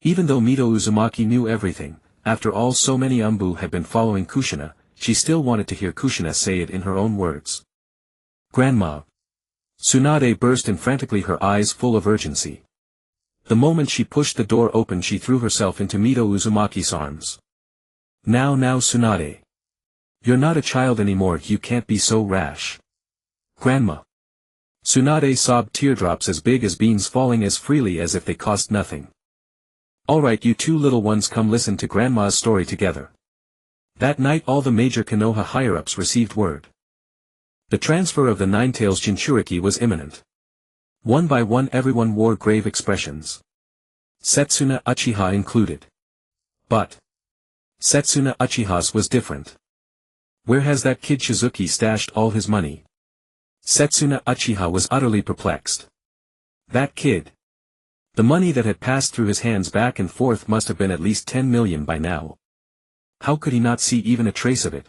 Even though Mito Uzumaki knew everything, after all so many Umbu had been following Kushina, she still wanted to hear Kushina say it in her own words. Grandma. Tsunade burst in frantically, her eyes full of urgency. The moment she pushed the door open, she threw herself into Mito Uzumaki's arms. Now Tsunade. You're not a child anymore, you can't be so rash. Grandma. Tsunade sobbed, teardrops as big as beans falling as freely as if they cost nothing. Alright, you two little ones, come listen to Grandma's story together. That night all the major Konoha higher-ups received word. The transfer of the Ninetails Jinchuriki was imminent. One by one everyone wore grave expressions. Setsuna Uchiha included. But Setsuna Uchiha's was different. Where has that kid Chizuki stashed all his money? Setsuna Uchiha was utterly perplexed. That kid. The money that had passed through his hands back and forth must have been at least 10 million by now. How could he not see even a trace of it?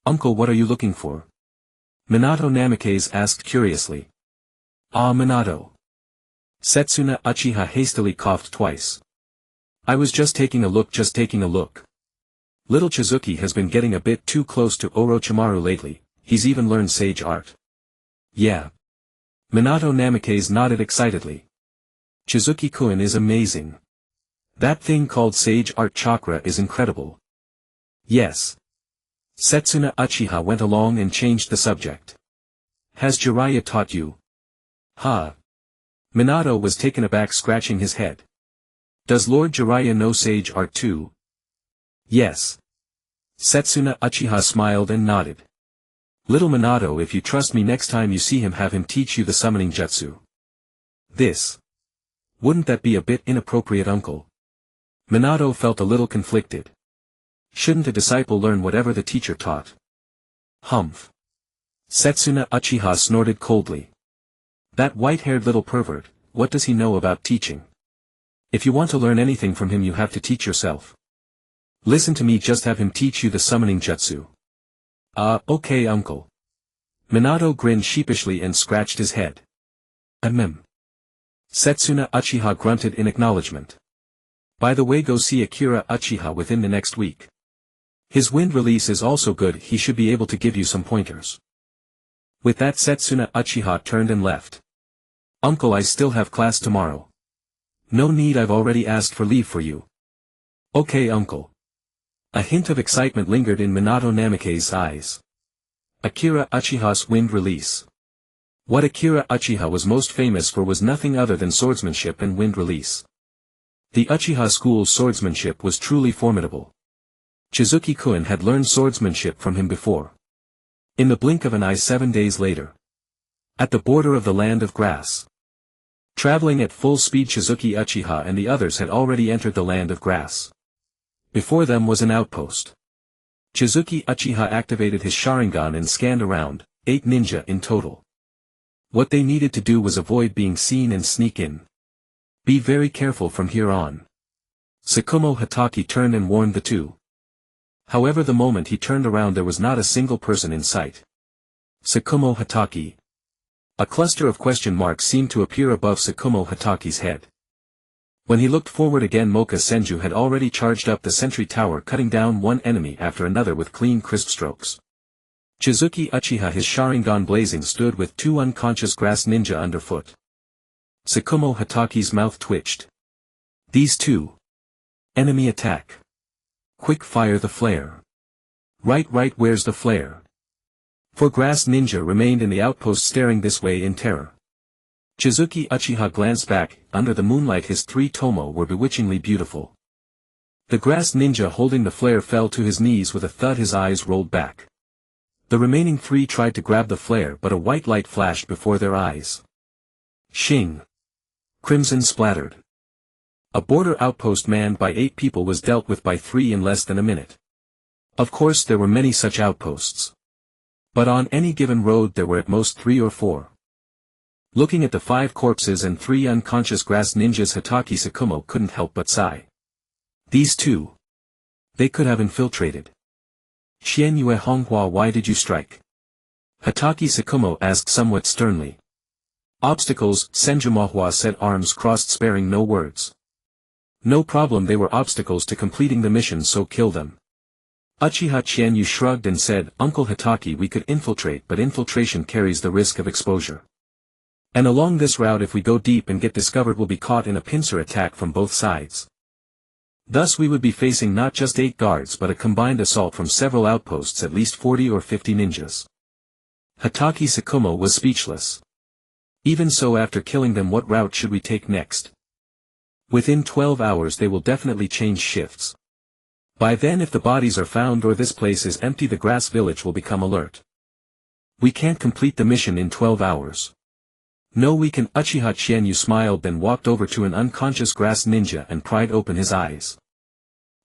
Uncle, what are you looking for? Minato Namikaze asked curiously. Ah, Minato. Setsuna Uchiha hastily coughed twice. I was just taking a look. Little Chizuki has been getting a bit too close to Orochimaru lately, he's even learned sage art. Yeah. Minato Namikaze nodded excitedly. Chizuki-kun is amazing. That thing called sage art chakra is incredible. Yes. Setsuna Uchiha went along and changed the subject. Has Jiraiya taught you? Huh. Minato was taken aback, scratching his head. Does Lord Jiraiya know sage art too? Yes. Setsuna Uchiha smiled and nodded. Little Minato, if you trust me, next time you see him, have him teach you the summoning jutsu. This. Wouldn't that be a bit inappropriate, uncle? Minato felt a little conflicted. Shouldn't a disciple learn whatever the teacher taught? Humph. Setsuna Uchiha snorted coldly. That white-haired little pervert, what does he know about teaching? If you want to learn anything from him, you have to teach yourself. Listen to me, just have him teach you the summoning jutsu. Okay, uncle. Minato grinned sheepishly and scratched his head. Setsuna Uchiha grunted in acknowledgement. By the way, go see Akira Uchiha within the next week. His wind release is also good, he should be able to give you some pointers. With that, Setsuna Uchiha turned and left. Uncle, I still have class tomorrow. No need, I've already asked for leave for you. Okay, uncle. A hint of excitement lingered in Minato Namikaze's eyes. Akira Uchiha's wind release. What Akira Uchiha was most famous for was nothing other than swordsmanship and wind release. The Uchiha school's swordsmanship was truly formidable. Chizuki-kun had learned swordsmanship from him before. In the blink of an eye, 7 days later. At the border of the land of grass. Traveling at full speed, Chizuki Uchiha and the others had already entered the land of grass. Before them was an outpost. Chizuki Uchiha activated his Sharingan and scanned around, 8 ninja in total. What they needed to do was avoid being seen and sneak in. Be very careful from here on. Tsukumo Hatake turned and warned the two. However, the moment he turned around, there was not a single person in sight. Tsukumo Hatake. A cluster of question marks seemed to appear above Tsukumo Hatake's head. When he looked forward again, Moka Senju had already charged up the sentry tower, cutting down one enemy after another with clean, crisp strokes. Chizuki Uchiha, his Sharingan blazing, stood with 2 unconscious grass ninja underfoot. Tsukumo Hatake's mouth twitched. These two. Enemy attack. Quick, fire the flare. Right, where's the flare? 4 grass ninja remained in the outpost, staring this way in terror. Chizuki Uchiha glanced back. Under the moonlight, his 3 tomo were bewitchingly beautiful. The grass ninja holding the flare fell to his knees with a thud, his eyes rolled back. The remaining 3 tried to grab the flare, but a white light flashed before their eyes. Shing. Crimson splattered. A border outpost manned by 8 people was dealt with by 3 in less than a minute. Of course, there were many such outposts. But on any given road there were at most 3 or 4. Looking at the 5 corpses and 3 unconscious grass ninjas, Hatake Tsukumo couldn't help but sigh. These two. They could have infiltrated. Xianyue Honghua, why did you strike? Hatake Tsukumo asked somewhat sternly. Obstacles, Senjumahua said, arms crossed, sparing no words. No problem, they were obstacles to completing the mission, so kill them. Uchiha Qianyu shrugged and said, Uncle Hatake, we could infiltrate, but infiltration carries the risk of exposure. And along this route, if we go deep and get discovered, we'll be caught in a pincer attack from both sides. Thus we would be facing not just 8 guards but a combined assault from several outposts, at least 40 or 50 ninjas. Hatake Tsukumo was speechless. Even so, after killing them, what route should we take next? Within 12 hours they will definitely change shifts. By then, if the bodies are found or this place is empty, the grass village will become alert. We can't complete the mission in 12 hours. No, we can. Uchiha Qianyu smiled, then walked over to an unconscious grass ninja and pried open his eyes.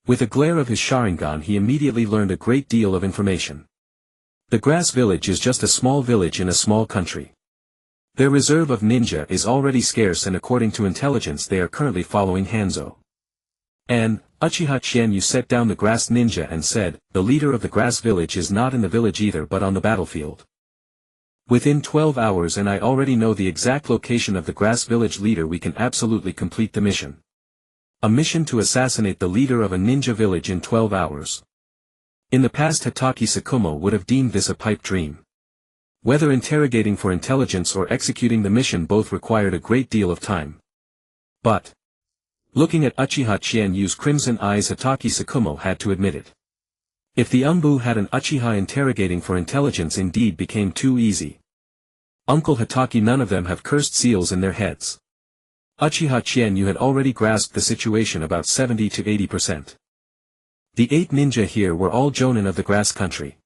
With a glare of his Sharingan he immediately learned a great deal of information. The grass village is just a small village in a small country. Their reserve of ninja is already scarce and according to intelligence they are currently following Hanzo. And, Uchiha Chienyu set down the grass ninja and said, the leader of the grass village is not in the village either but on the battlefield. Within 12 hours and I already know the exact location of the grass village leader, we can absolutely complete the mission. A mission to assassinate the leader of a ninja village in 12 hours. In the past Hatake Sakumo would have deemed this a pipe dream. Whether interrogating for intelligence or executing the mission both required a great deal of time. But, looking at Uchiha Chienyu's crimson eyes, Hatake Sakumo had to admit it. If the Umbu had an Uchiha interrogating for intelligence indeed became too easy. Uncle Hatake, none of them have cursed seals in their heads. Uchiha Chienyu had already grasped the situation about 70 to 80%. The 8 ninja here were all jonin of the grass country.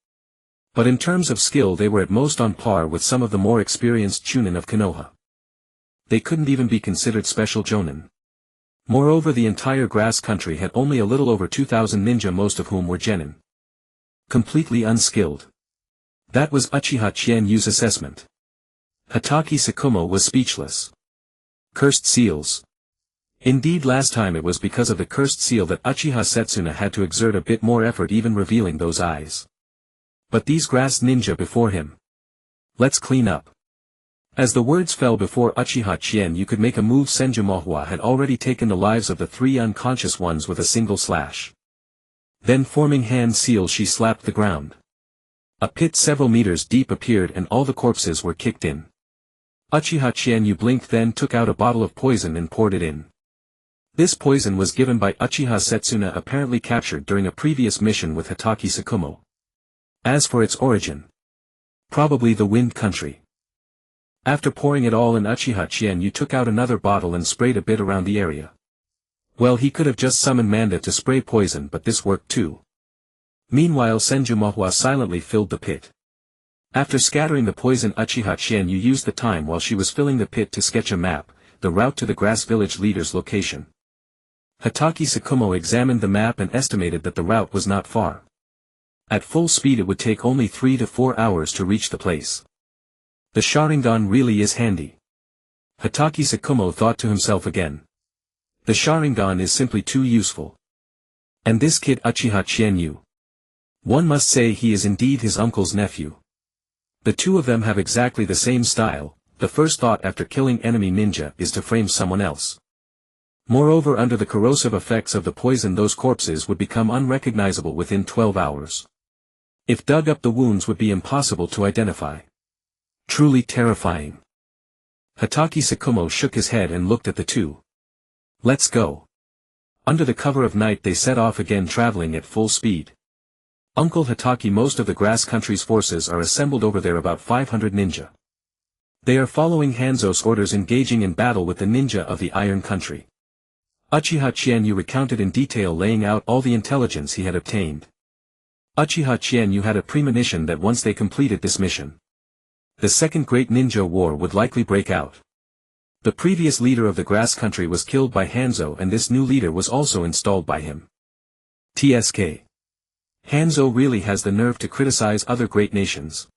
But in terms of skill they were at most on par with some of the more experienced chunin of Konoha. They couldn't even be considered special jonin. Moreover, the entire grass country had only a little over 2,000 ninja, most of whom were genin. Completely unskilled. That was Uchiha Chienyu's assessment. Hatake Sakumo was speechless. Cursed seals. Indeed, last time it was because of the cursed seal that Uchiha Setsuna had to exert a bit more effort even revealing those eyes. But these grass ninja before him. Let's clean up. As the words fell before Uchiha Chienyu could make a move, Senju Mohua had already taken the lives of the 3 unconscious ones with a single slash. Then forming hand seal she slapped the ground. A pit several meters deep appeared and all the corpses were kicked in. Uchiha Chienyu blinked, then took out a bottle of poison and poured it in. This poison was given by Uchiha Setsuna, apparently captured during a previous mission with Hatake Sakumo. As for its origin, probably the wind country. After pouring it all in, Uchiha Chienyu took out another bottle and sprayed a bit around the area. Well, he could have just summoned Manda to spray poison, but this worked too. Meanwhile, Senju Mohua silently filled the pit. After scattering the poison, Uchiha Chienyu used the time while she was filling the pit to sketch a map, the route to the grass village leader's location. Hatake Sakumo examined the map and estimated that the route was not far. At full speed it would take only 3 to 4 hours to reach the place. The Sharingan really is handy. Hatake Sakumo thought to himself again. The Sharingan is simply too useful. And this kid Uchiha Chienyu. One must say he is indeed his uncle's nephew. The two of them have exactly the same style. The first thought after killing enemy ninja is to frame someone else. Moreover, under the corrosive effects of the poison those corpses would become unrecognizable within 12 hours. If dug up, the wounds would be impossible to identify. Truly terrifying. Hatake Sakumo shook his head and looked at the two. Let's go. Under the cover of night they set off again, traveling at full speed. Uncle Hatake, most of the grass country's forces are assembled over there, about 500 ninja. They are following Hanzo's orders, engaging in battle with the ninja of the Iron Country. Uchiha Chienyu recounted in detail, laying out all the intelligence he had obtained. Uchiha Chienyu had a premonition that once they completed this mission, the second great ninja war would likely break out. The previous leader of the grass country was killed by Hanzo and this new leader was also installed by him. TSK. Hanzo really has the nerve to criticize other great nations.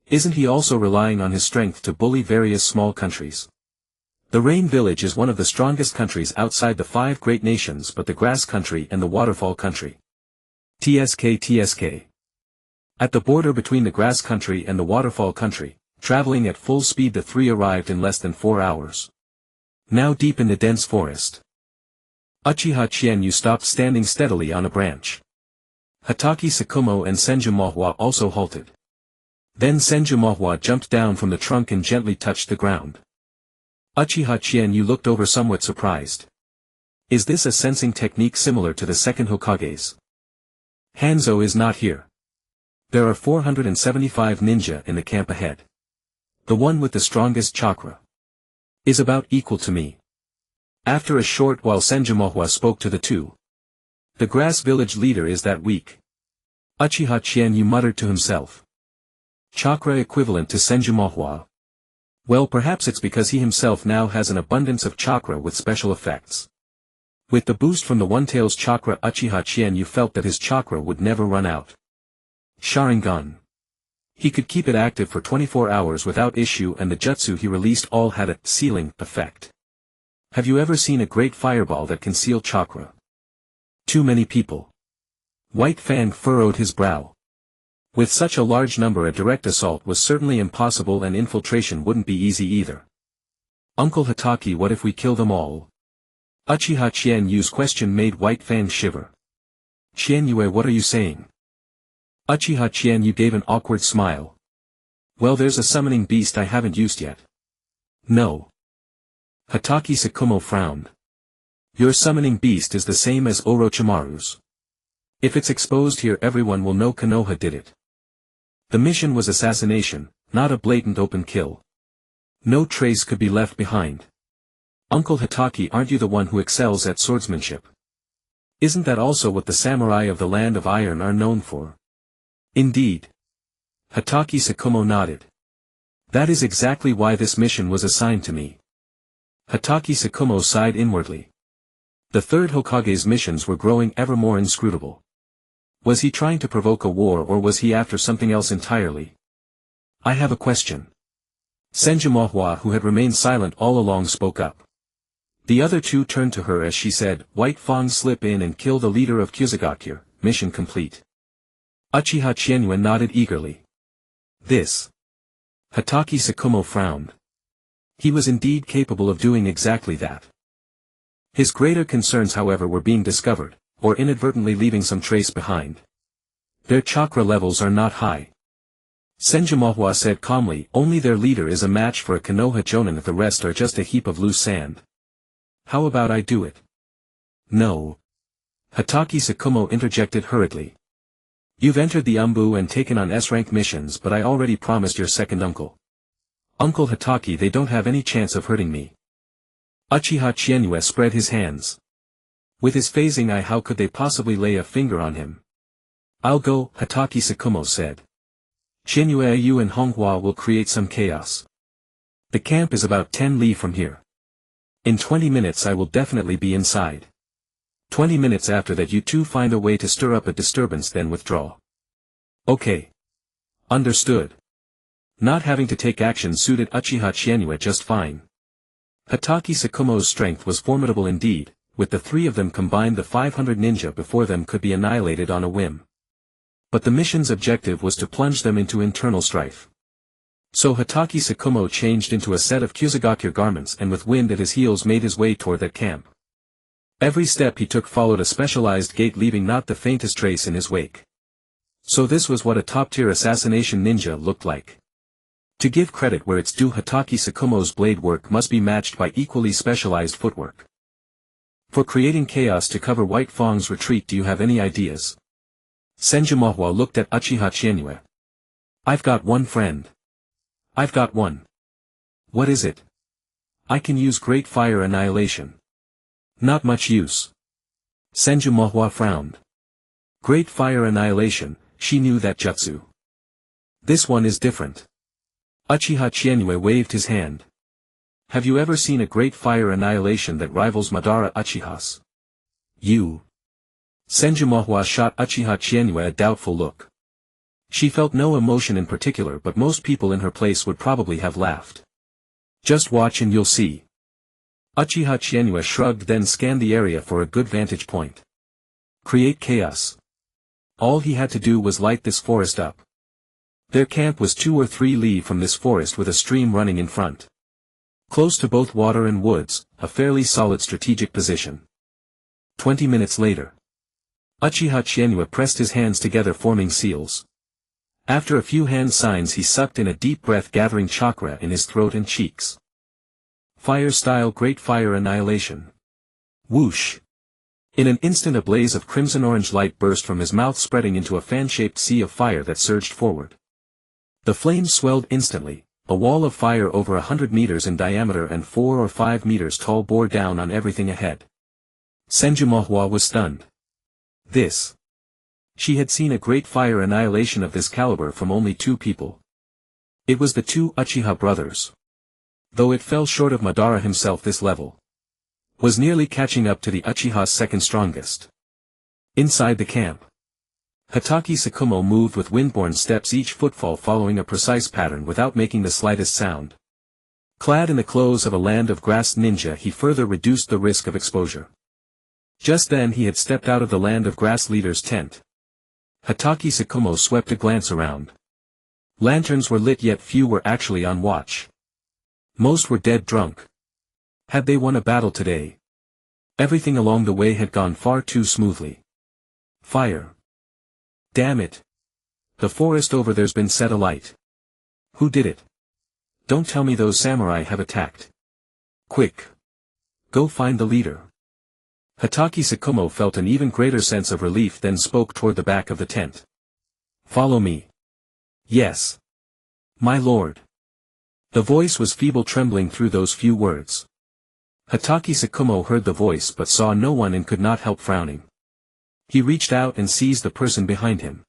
Isn't he also relying on his strength to bully various small countries? The Rain Village is one of the strongest countries outside the 5 great nations, but the Grass Country and the Waterfall Country. TSK. At the border between the Grass Country and the Waterfall Country, traveling at full speed, the 3 arrived in less than 4 hours. Now deep in the dense forest. Uchiha Chienyu stopped, standing steadily on a branch. Hatake Sakumo and Senju Mohua also halted. Then Senju Mohua jumped down from the trunk and gently touched the ground. Uchiha Chienyu looked over, somewhat surprised. Is this a sensing technique similar to the second Hokage's? Hanzo is not here. There are 475 ninja in the camp ahead. The one with the strongest chakra is about equal to me. After a short while Senju Mohua spoke to the two. The grass village leader is that weak. Uchiha Chienyu muttered to himself. Chakra equivalent to Senju Mohua. Well, perhaps it's because he himself now has an abundance of chakra with special effects. With the boost from the One-Tail's chakra Uchiha Chienyu felt that his chakra would never run out. Sharingan. He could keep it active for 24 hours without issue, and the jutsu he released all had a sealing effect. Have you ever seen a great fireball that can seal chakra? Too many people. White Fang furrowed his brow. With such a large number, a direct assault was certainly impossible, and infiltration wouldn't be easy either. Uncle Hataki, what if we kill them all? Uchiha Chianyu's question made White Fang shiver. Chianyue, what are you saying? Uchiha Chianyu gave an awkward smile. Well, there's a summoning beast I haven't used yet. No. Hataki Sakumo frowned. Your summoning beast is the same as Orochimaru's. If it's exposed here, everyone will know Konoha did it. The mission was assassination, not a blatant open kill. No trace could be left behind. Uncle Hataki, aren't you the one who excels at swordsmanship? Isn't that also what the samurai of the Land of Iron are known for? Indeed. Hataki Sakumo nodded. That is exactly why this mission was assigned to me. Hataki Sakumo sighed inwardly. The third Hokage's missions were growing ever more inscrutable. Was he trying to provoke a war, or was he after something else entirely? I have a question. Senjumohua, who had remained silent all along, spoke up. The other two turned to her as she said, White Fang, slip in and kill the leader of Kyuzugakure, mission complete. Uchiha Chienyu nodded eagerly. This. Hataki Sakumo frowned. He was indeed capable of doing exactly that. His greater concerns, however, were being discovered, or inadvertently leaving some trace behind. Their chakra levels are not high. Senjumohua said calmly, only their leader is a match for a Konoha Jonin, the rest are just a heap of loose sand. How about I do it? No. Hataki Sakumo interjected hurriedly. You've entered the Umbu and taken on S-rank missions, but I already promised your second uncle. Uncle Hataki, they don't have any chance of hurting me. Uchiha Chienyu spread his hands. With his phasing eye, how could they possibly lay a finger on him? I'll go, Hataki Sakumo said. Chienyu, you and Honghua will create some chaos. The camp is about 10 li from here. In 20 minutes I will definitely be inside. 20 minutes after that you two find a way to stir up a disturbance, then withdraw. Okay. Understood. Not having to take action suited Uchiha Chienyu just fine. Hataki Sakumo's strength was formidable indeed. With the three of them combined, the 500 ninja before them could be annihilated on a whim. But the mission's objective was to plunge them into internal strife. So Hataki Sakumo changed into a set of Kyuzugakure garments and with wind at his heels made his way toward that camp. Every step he took followed a specialized gait, leaving not the faintest trace in his wake. So this was what a top-tier assassination ninja looked like. To give credit where it's due, Hataki Sakumo's blade work must be matched by equally specialized footwork. For creating chaos to cover White Fang's retreat, do you have any ideas? Senjumohua looked at Uchiha Chienyu. I've got one friend. I've got one. What is it? I can use Great Fire Annihilation. Not much use. Senjumohua frowned. Great Fire Annihilation, she knew that jutsu. This one is different. Uchiha Chienyu waved his hand. Have you ever seen a Great Fire Annihilation that rivals Madara Uchiha's? You. Senjumohua shot Uchiha Chienyu a doubtful look. She felt no emotion in particular, but most people in her place would probably have laughed. Just watch and you'll see. Uchiha Chienyu shrugged, then scanned the area for a good vantage point. Create chaos. All he had to do was light this forest up. Their camp was 2 or 3 li from this forest with a stream running in front. Close to both water and woods, a fairly solid strategic position. 20 minutes later. Uchiha Chienyu pressed his hands together, forming seals. After a few hand signs he sucked in a deep breath, gathering chakra in his throat and cheeks. Fire-style Great Fire Annihilation. Whoosh! In an instant a blaze of crimson-orange light burst from his mouth, spreading into a fan-shaped sea of fire that surged forward. The flames swelled instantly. A wall of fire over 100 meters in diameter and 4 or 5 meters tall bore down on everything ahead. Senjumohua was stunned. This. She had seen a Great Fire Annihilation of this caliber from only 2 people. It was the 2 Uchiha brothers. Though it fell short of Madara himself this level. was nearly catching up to the Uchiha's second strongest. Inside the camp, Hatake Sakumo moved with windborne steps, each footfall following a precise pattern without making the slightest sound. Clad in the clothes of a land of grass ninja, he further reduced the risk of exposure. Just then he had stepped out of the land of grass leader's tent. Hatake Sakumo swept a glance around. Lanterns were lit, yet few were actually on watch. Most were dead drunk. Had they won a battle today? Everything along the way had gone far too smoothly. Fire. Damn it. The forest over there's been set alight. Who did it? Don't tell me those samurai have attacked. Quick. Go find the leader. Hatake Sakumo felt an even greater sense of relief, then spoke toward the back of the tent. Follow me. Yes. My lord. The voice was feeble, trembling through those few words. Hatake Sakumo heard the voice but saw no one and could not help frowning. He reached out and seized the person behind him.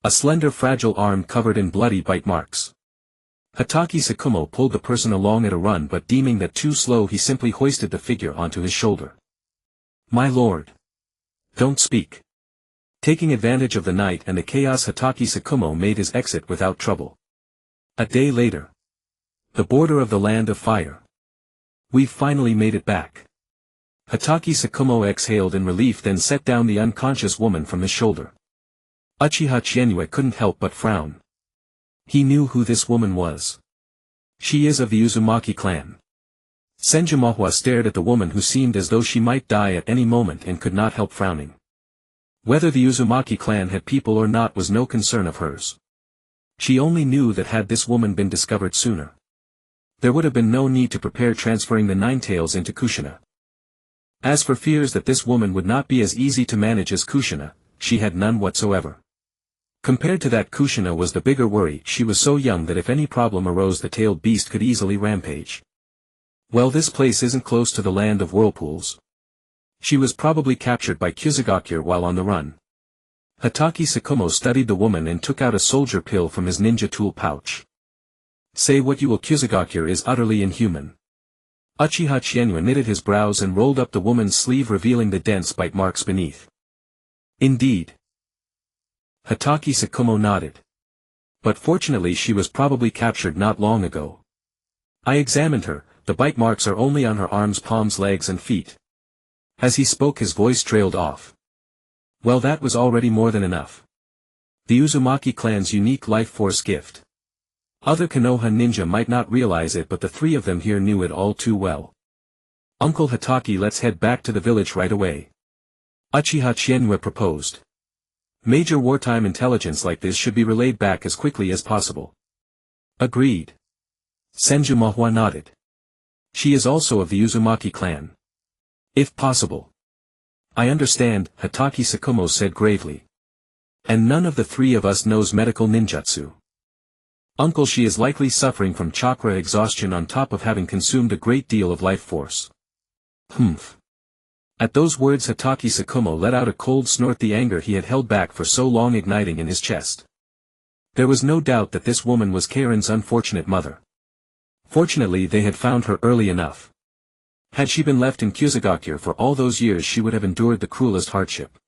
A slender, fragile arm covered in bloody bite marks. Hatake Sakumo pulled the person along at a run, but deeming that too slow, he simply hoisted the figure onto his shoulder. My lord. Don't speak. Taking advantage of the night and the chaos, Hatake Sakumo made his exit without trouble. A day later. The border of the land of fire. We've finally made it back. Hatake Sakumo exhaled in relief, then set down the unconscious woman from his shoulder. Uchiha Chizuki couldn't help but frown. He knew who this woman was. She is of the Uzumaki clan. Senju Mahua stared at the woman, who seemed as though she might die at any moment, and could not help frowning. Whether the Uzumaki clan had people or not was no concern of hers. She only knew that had this woman been discovered sooner, there would have been no need to prepare transferring the Nine Tails into Kushina. As for fears that this woman would not be as easy to manage as Kushina, she had none whatsoever. Compared to that, Kushina was the bigger worry. She was so young that if any problem arose, the tailed beast could easily rampage. Well, this place isn't close to the land of whirlpools. She was probably captured by Kyuzugaku while on the run. Hatake Sakumo studied the woman and took out a soldier pill from his ninja tool pouch. Say what you will, Kyuzugaku is utterly inhuman. Uchiha Chizuki knitted his brows and rolled up the woman's sleeve, revealing the dense bite marks beneath. Indeed. Hatake Sakumo nodded. But fortunately she was probably captured not long ago. I examined her. The bite marks are only on her arms, palms, legs and feet. As he spoke, his voice trailed off. Well, that was already more than enough. The Uzumaki clan's unique life force gift. Other Konoha ninja might not realize it, but the three of them here knew it all too well. Uncle Hatake, let's head back to the village right away. Uchiha Chizuki proposed. Major wartime intelligence like this should be relayed back as quickly as possible. Agreed. Senju Mahua nodded. She is also of the Uzumaki clan. If possible. I understand, Hatake Sakumo said gravely. And none of the three of us knows medical ninjutsu. Uncle, she is likely suffering from chakra exhaustion on top of having consumed a great deal of life force. Humph. At those words, Hatake Sakumo let out a cold snort, the anger he had held back for so long igniting in his chest. There was no doubt that this woman was Karen's unfortunate mother. Fortunately, they had found her early enough. Had she been left in Kyuzugaku for all those years, she would have endured the cruelest hardship.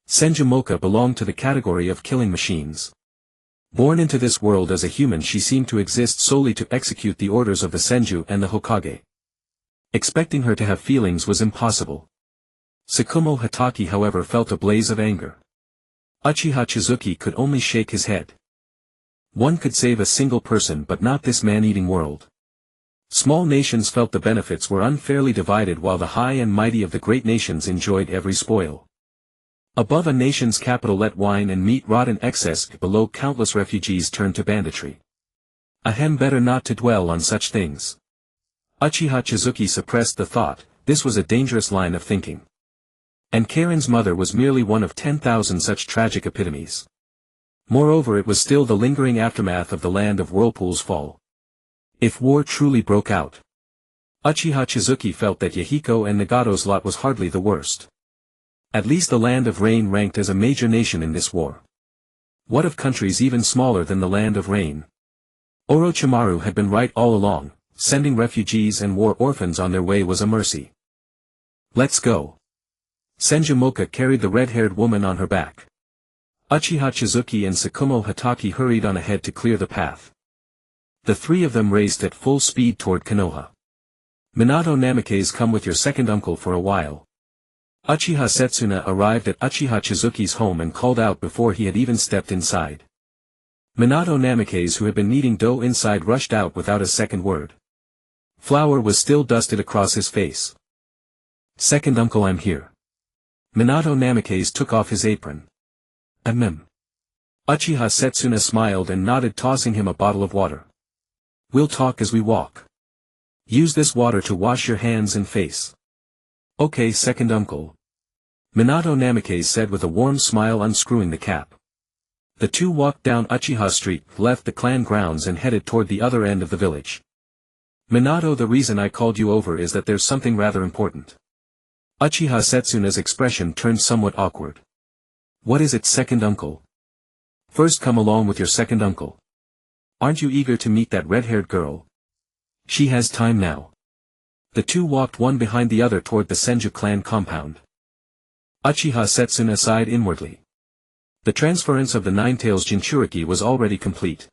Senju Moka belonged to the category of killing machines. Born into this world as a human, she seemed to exist solely to execute the orders of the Senju and the Hokage. Expecting her to have feelings was impossible. Sakumo Hatake, however, felt a blaze of anger. Uchiha Chizuki could only shake his head. One could save a single person, but not this man-eating world. Small nations felt the benefits were unfairly divided, while the high and mighty of the great nations enjoyed every spoil. Above, a nation's capital let wine and meat rot in excess. Below, countless refugees turned to banditry. Ahem, better not to dwell on such things. Uchiha Chizuki suppressed the thought. This was a dangerous line of thinking. And Karen's mother was merely one of 10,000 such tragic epitomes. Moreover, it was still the lingering aftermath of the land of whirlpool's fall. If war truly broke out, Uchiha Chizuki felt that Yahiko and Nagato's lot was hardly the worst. At least the land of rain ranked as a major nation in this war. What of countries even smaller than the land of rain? Orochimaru had been right all along. Sending refugees and war orphans on their way was a mercy. Let's go. Senju Moka carried the red-haired woman on her back. Uchiha Chizuki and Tsukumo Hatake hurried on ahead to clear the path. The three of them raced at full speed toward Konoha. Minato Namikaze, come with your second uncle for a while. Uchiha Setsuna arrived at Uchiha Chizuki's home and called out before he had even stepped inside. Minato Namikaze, who had been kneading dough inside, rushed out without a second word. Flour was still dusted across his face. Second uncle, I'm here. Minato Namikaze took off his apron. Uchiha Setsuna smiled and nodded, tossing him a bottle of water. We'll talk as we walk. Use this water to wash your hands and face. Okay, second uncle. Minato Namikaze said with a warm smile, unscrewing the cap. The two walked down Uchiha Street, left the clan grounds and headed toward the other end of the village. Minato, the reason I called you over is that there's something rather important. Uchiha Setsuna's expression turned somewhat awkward. What is it, second uncle? First come along with your second uncle. Aren't you eager to meet that red-haired girl? She has time now. The two walked one behind the other toward the Senju clan compound. Uchiha Setsuna sighed inwardly. The transference of the Ninetales Jinchuriki was already complete.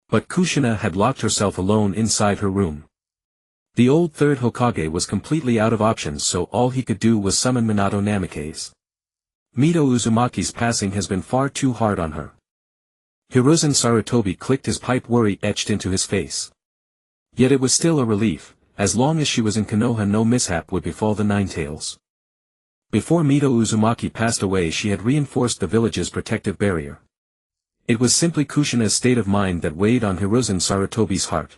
But Kushina had locked herself alone inside her room. The old third Hokage was completely out of options, so all he could do was summon Minato Namikaze. Mito Uzumaki's passing has been far too hard on her. Hiruzen Sarutobi clicked his pipe, worry etched into his face. Yet it was still a relief. As long as she was in Konoha, no mishap would befall the Ninetales. Before Mito Uzumaki passed away, she had reinforced the village's protective barrier. It was simply Kushina's state of mind that weighed on Hiruzen Sarutobi's heart.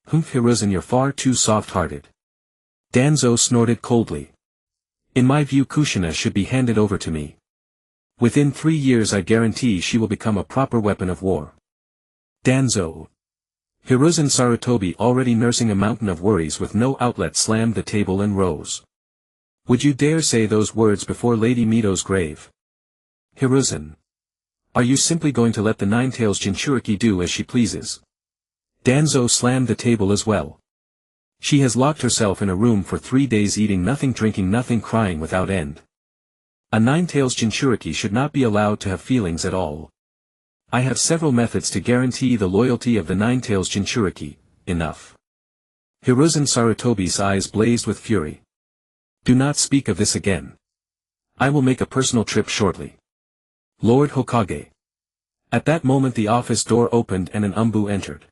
Humph, Hiruzen, you're far too soft-hearted. Danzo snorted coldly. In my view, Kushina should be handed over to me. Within 3 years I guarantee she will become a proper weapon of war. Danzo. Hiruzen Sarutobi, already nursing a mountain of worries with no outlet, slammed the table and rose. Would you dare say those words before Lady Mito's grave? Hiruzen. Are you simply going to let the Ninetales Jinchuriki do as she pleases? Danzo slammed the table as well. She has locked herself in a room for 3 days, eating nothing, drinking nothing, crying without end. A Ninetales Jinchuriki should not be allowed to have feelings at all. I have several methods to guarantee the loyalty of the Ninetales Jinchuriki. Enough. Hiruzen Sarutobi's eyes blazed with fury. Do not speak of this again. I will make a personal trip shortly. Lord Hokage. At that moment the office door opened and an umbu entered.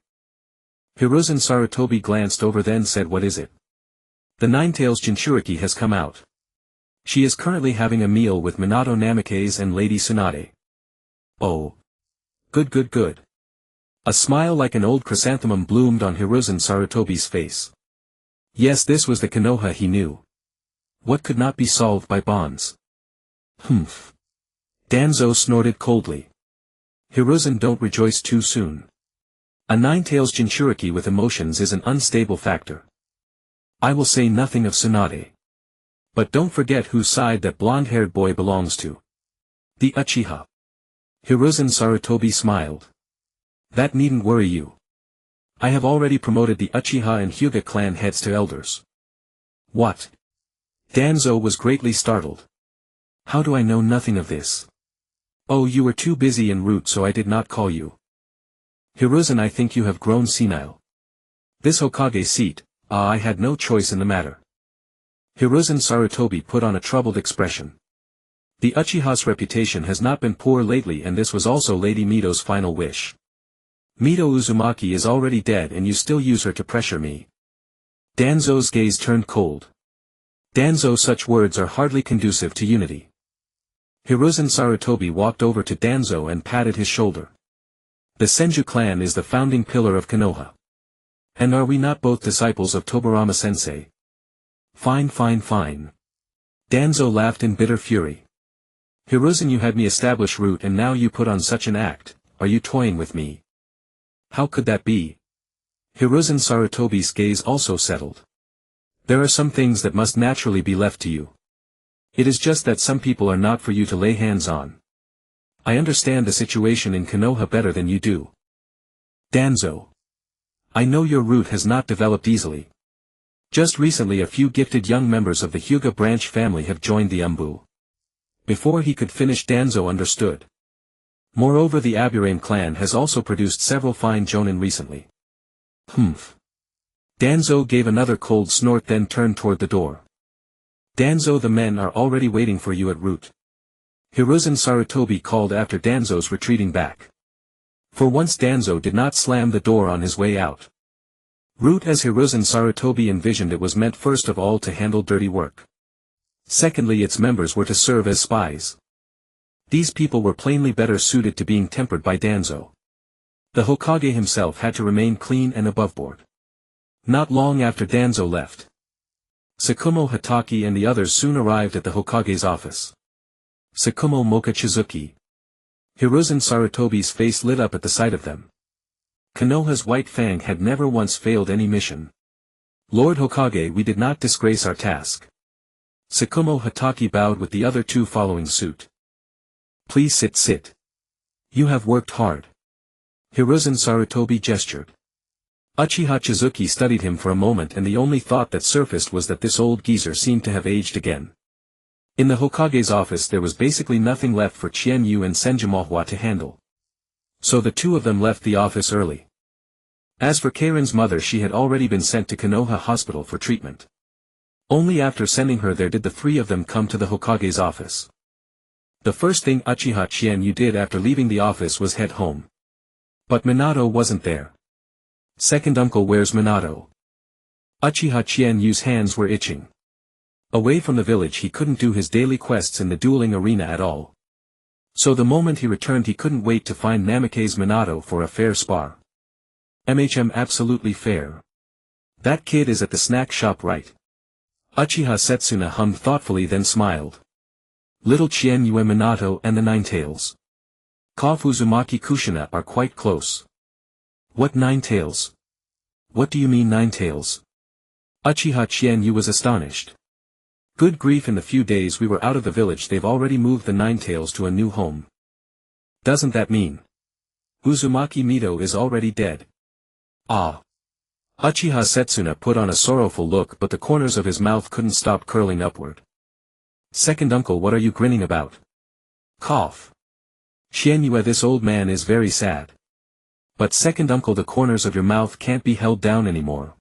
Hiruzen Sarutobi glanced over, then said, what is it? The Ninetales Jinchuriki has come out. She is currently having a meal with Minato Namikaze and Lady Tsunade. Oh. Good. A smile like an old chrysanthemum bloomed on Hiruzen Sarutobi's face. Yes, this was the Konoha he knew. What could not be solved by bonds? Humph. Danzo snorted coldly. Hiruzen, don't rejoice too soon. A Ninetales Jinchuriki with emotions is an unstable factor. I will say nothing of Tsunade. But don't forget whose side that blonde-haired boy belongs to. The Uchiha. Hiruzen Sarutobi smiled. That needn't worry you. I have already promoted the Uchiha and Hyuga clan heads to elders. What? Danzo was greatly startled. How do I know nothing of this? Oh, you were too busy en route, so I did not call you. Hiruzen, I think you have grown senile. This Hokage seat, I had no choice in the matter. Hiruzen Sarutobi put on a troubled expression. The Uchiha's reputation has not been poor lately, and this was also Lady Mito's final wish. Mito Uzumaki is already dead and you still use her to pressure me. Danzo's gaze turned cold. Danzo, such words are hardly conducive to unity. Hiruzen Sarutobi walked over to Danzo and patted his shoulder. The Senju clan is the founding pillar of Konoha. And are we not both disciples of Tobirama-sensei? Fine. Danzo laughed in bitter fury. Hiruzen, you had me establish route and now you put on such an act. Are you toying with me? How could that be? Hiruzen Sarutobi's gaze also settled. There are some things that must naturally be left to you. It is just that some people are not for you to lay hands on. I understand the situation in Konoha better than you do. Danzo. I know your route has not developed easily. Just recently a few gifted young members of the Hyuga branch family have joined the Umbu. Before he could finish, Danzo understood. Moreover, the Aburame clan has also produced several fine jonin recently. Humph. Danzo gave another cold snort, then turned toward the door. Danzo, the men are already waiting for you at route. Hiruzen Sarutobi called after Danzo's retreating back. For once Danzo did not slam the door on his way out. Route, as Hiruzen Sarutobi envisioned it, was meant first of all to handle dirty work. Secondly, its members were to serve as spies. These people were plainly better suited to being tempered by Danzo. The Hokage himself had to remain clean and aboveboard. Not long after Danzo left, Sakumo Hatake and the others soon arrived at the Hokage's office. Sakumo Mocha Chizuki. Hiruzen Sarutobi's face lit up at the sight of them. Konoha's White Fang had never once failed any mission. Lord Hokage, we did not disgrace our task. Sakumo Hatake bowed with the other two following suit. Please sit. You have worked hard. Hiruzen Sarutobi gestured. Uchiha Chizuki studied him for a moment, and the only thought that surfaced was that this old geezer seemed to have aged again. In the Hokage's office there was basically nothing left for Chien Yu and Senjumohua to handle. So the two of them left the office early. As for Keirin's mother, she had already been sent to Konoha Hospital for treatment. Only after sending her there did the three of them come to the Hokage's office. The first thing Uchiha Chien Yu did after leaving the office was head home. But Minato wasn't there. Second uncle, where's Minato? Uchiha Chien Yu's hands were itching. Away from the village he couldn't do his daily quests in the dueling arena at all. So the moment he returned he couldn't wait to find Namikaze's Minato for a fair spar. Absolutely fair. That kid is at the snack shop, right? Uchiha Setsuna hummed thoughtfully, then smiled. Little Chien Yu, Minato and the Ninetales. Uzumaki Kushina are quite close. What Ninetales? What do you mean Ninetales? Uchiha Chien Yu was astonished. Good grief, in the few days we were out of the village they've already moved the Ninetales to a new home. Doesn't that mean Uzumaki Mito is already dead? Ah. Uchiha Setsuna put on a sorrowful look, but the corners of his mouth couldn't stop curling upward. Second uncle, what are you grinning about? Cough. Chien Yu, this old man is very sad. But second uncle, the corners of your mouth can't be held down anymore.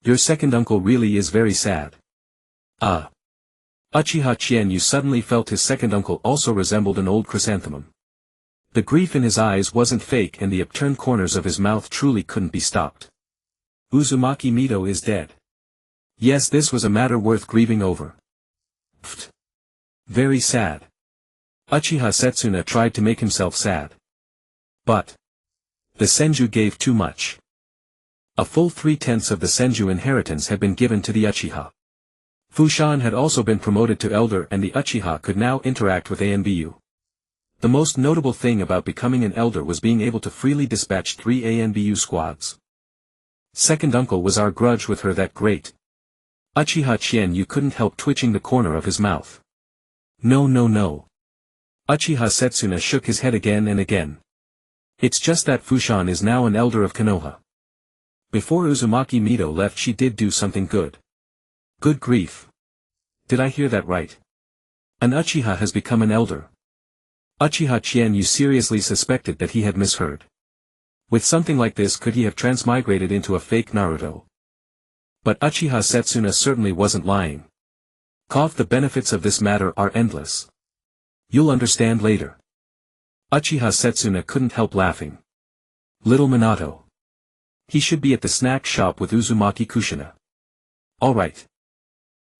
Your second uncle really is very sad. Ah. Uchiha Chien Yu suddenly felt his second uncle also resembled an old chrysanthemum. The grief in his eyes wasn't fake, and the upturned corners of his mouth truly couldn't be stopped. Uzumaki Mito is dead. Yes, this was a matter worth grieving over. Pfft. Very sad. Uchiha Setsuna tried to make himself sad. But the Senju gave too much. A full 3/10 of the Senju inheritance had been given to the Uchiha. Fushan had also been promoted to elder, and the Uchiha could now interact with Anbu. The most notable thing about becoming an elder was being able to freely dispatch 3 Anbu squads. Second uncle, was our grudge with her that great? Uchiha Chien Yu couldn't help twitching the corner of his mouth. No. Uchiha Setsuna shook his head again and again. It's just that Fushan is now an elder of Konoha. Before Uzumaki Mito left she did do something good. Good grief. Did I hear that right? An Uchiha has become an elder. Uchiha Chien Yu seriously suspected that he had misheard. With something like this, could he have transmigrated into a fake Naruto? But Uchiha Setsuna certainly wasn't lying. The benefits of this matter are endless. You'll understand later. Uchiha Setsuna couldn't help laughing. Little Minato. He should be at the snack shop with Uzumaki Kushina. Alright.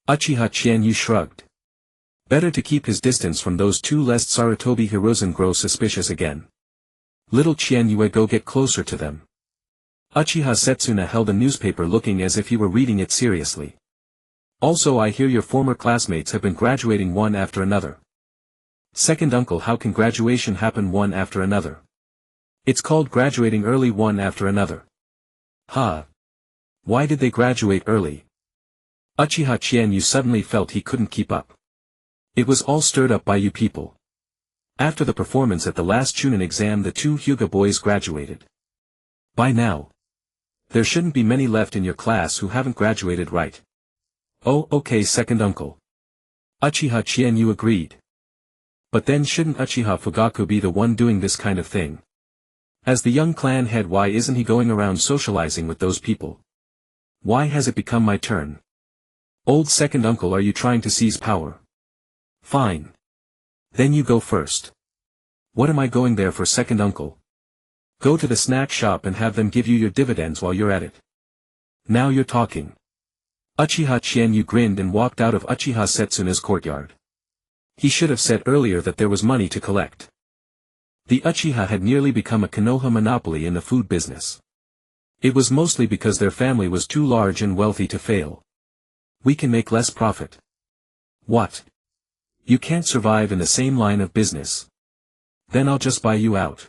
Uchiha Chien Yu shrugged. Better to keep his distance from those two lest Sarutobi Hiruzen grow suspicious again. Little Chien Yu, go get closer to them. Uchiha Setsuna held a newspaper, looking as if he were reading it seriously. Also, I hear your former classmates have been graduating one after another. Second uncle, how can graduation happen one after another? It's called graduating early, one after another. Why did they graduate early? Uchiha Chien Yu suddenly felt he couldn't keep up. It was all stirred up by you people. After the performance at the last Chunin exam, the two Hyuga boys graduated. By now, There shouldn't be many left in your class who haven't graduated, right? Oh, okay, second uncle. Uchiha Chienyu agreed. But then shouldn't Uchiha Fugaku be the one doing this kind of thing? As the young clan head, why isn't he going around socializing with those people? Why has it become my turn? Old second uncle, are you trying to seize power? Fine. Then you go first. What am I going there for, second uncle? Go to the snack shop and have them give you your dividends while you're at it. Now you're talking. Uchiha Chienyu grinned and walked out of Uchiha Setsuna's courtyard. He should have said earlier that there was money to collect. The Uchiha had nearly become a Konoha monopoly in the food business. It was mostly because their family was too large and wealthy to fail. We can make less profit. What? You can't survive in the same line of business. Then I'll just buy you out.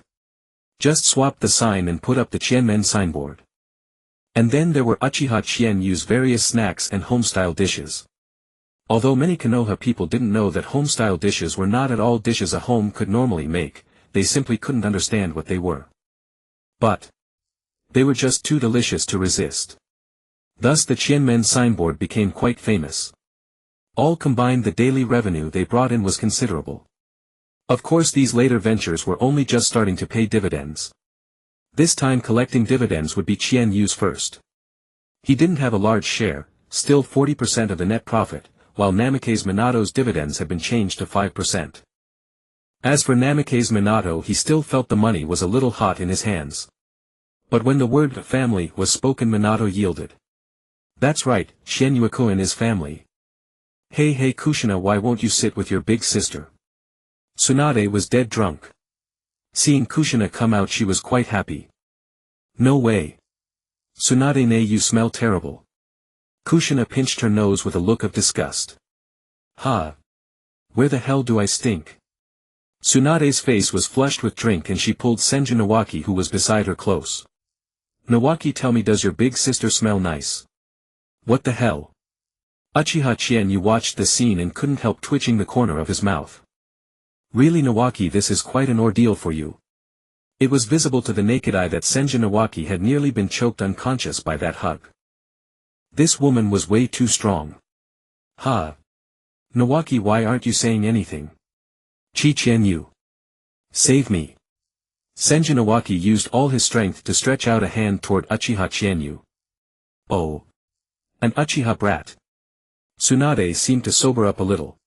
Just swap the sign and put up the Qianmen signboard. And then there were Uchiha Chienyu's various snacks and homestyle dishes. Although many Konoha people didn't know that homestyle dishes were not at all dishes a home could normally make, they simply couldn't understand what they were. But they were just too delicious to resist. Thus the Qianmen signboard became quite famous. All combined, the daily revenue they brought in was considerable. Of course, these later ventures were only just starting to pay dividends. This time collecting dividends would be Qianyu's first. He didn't have a large share, still 40% of the net profit, while Namikaze Minato's dividends had been changed to 5%. As for Namikaze Minato, he still felt the money was a little hot in his hands. But when the word family was spoken, Minato yielded. That's right, Qianyuakuen is family. Hey Kushina, why won't you sit with your big sister? Tsunade was dead drunk. Seeing Kushina come out, she was quite happy. No way. Tsunade-ne, you smell terrible. Kushina pinched her nose with a look of disgust. Ha! Where the hell do I stink? Tsunade's face was flushed with drink and she pulled Senju Nawaki, who was beside her, close. Nawaki, tell me, does your big sister smell nice? What the hell? Uchiha Chienyu watched the scene and couldn't help twitching the corner of his mouth. Really, Nawaki, this is quite an ordeal for you. It was visible to the naked eye that Senju Nawaki had nearly been choked unconscious by that hug. This woman was way too strong. Ha! Nawaki, why aren't you saying anything? Chienyu. Save me. Senju Nawaki used all his strength to stretch out a hand toward Uchiha Chienyu. Oh. An Uchiha brat. Tsunade seemed to sober up a little.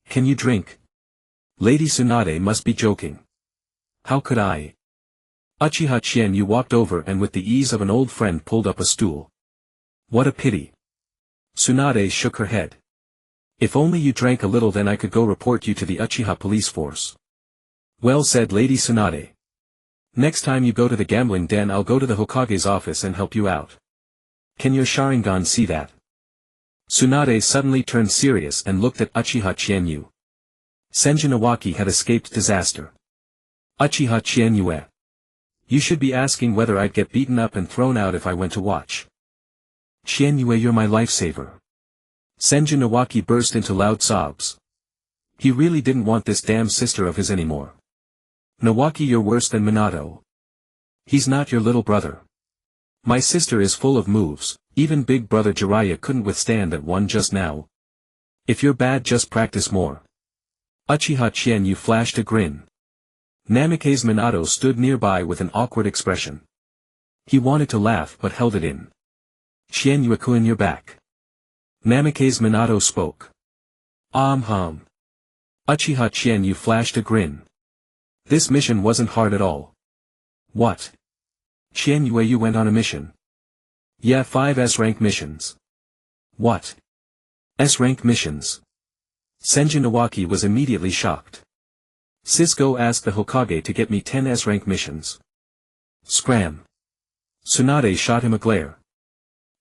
Can you drink? Lady Tsunade must be joking. How could I? Uchiha Chienyu walked over and with the ease of an old friend pulled up a stool. What a pity. Tsunade shook her head. If only you drank a little, then I could go report you to the Uchiha police force. Well said, Lady Tsunade. Next time you go to the gambling den, I'll go to the Hokage's office and help you out. Can your Sharingan see that? Tsunade suddenly turned serious and looked at Uchiha Chienyu. Senju Nawaki had escaped disaster. Uchiha Chienyu. You should be asking whether I'd get beaten up and thrown out if I went to watch. Chienyu, you're my lifesaver. Senju Nawaki burst into loud sobs. He really didn't want this damn sister of his anymore. Nawaki, you're worse than Minato. He's not your little brother. My sister is full of moves, even big brother Jiraiya couldn't withstand that one just now. If you're bad, just practice more. Uchiha Chienyu flashed a grin. Namikaze Minato stood nearby with an awkward expression. He wanted to laugh but held it in. Chienyu-kun, you're back. Namikaze Minato spoke. Uchiha Chienyu flashed a grin. This mission wasn't hard at all. What? Chienyu, you went on a mission? Yeah, 5 S-rank missions. What? S-rank missions? Senju Nawaki was immediately shocked. Cisco asked the Hokage to get me 10 S-rank missions. Scram. Tsunade shot him a glare.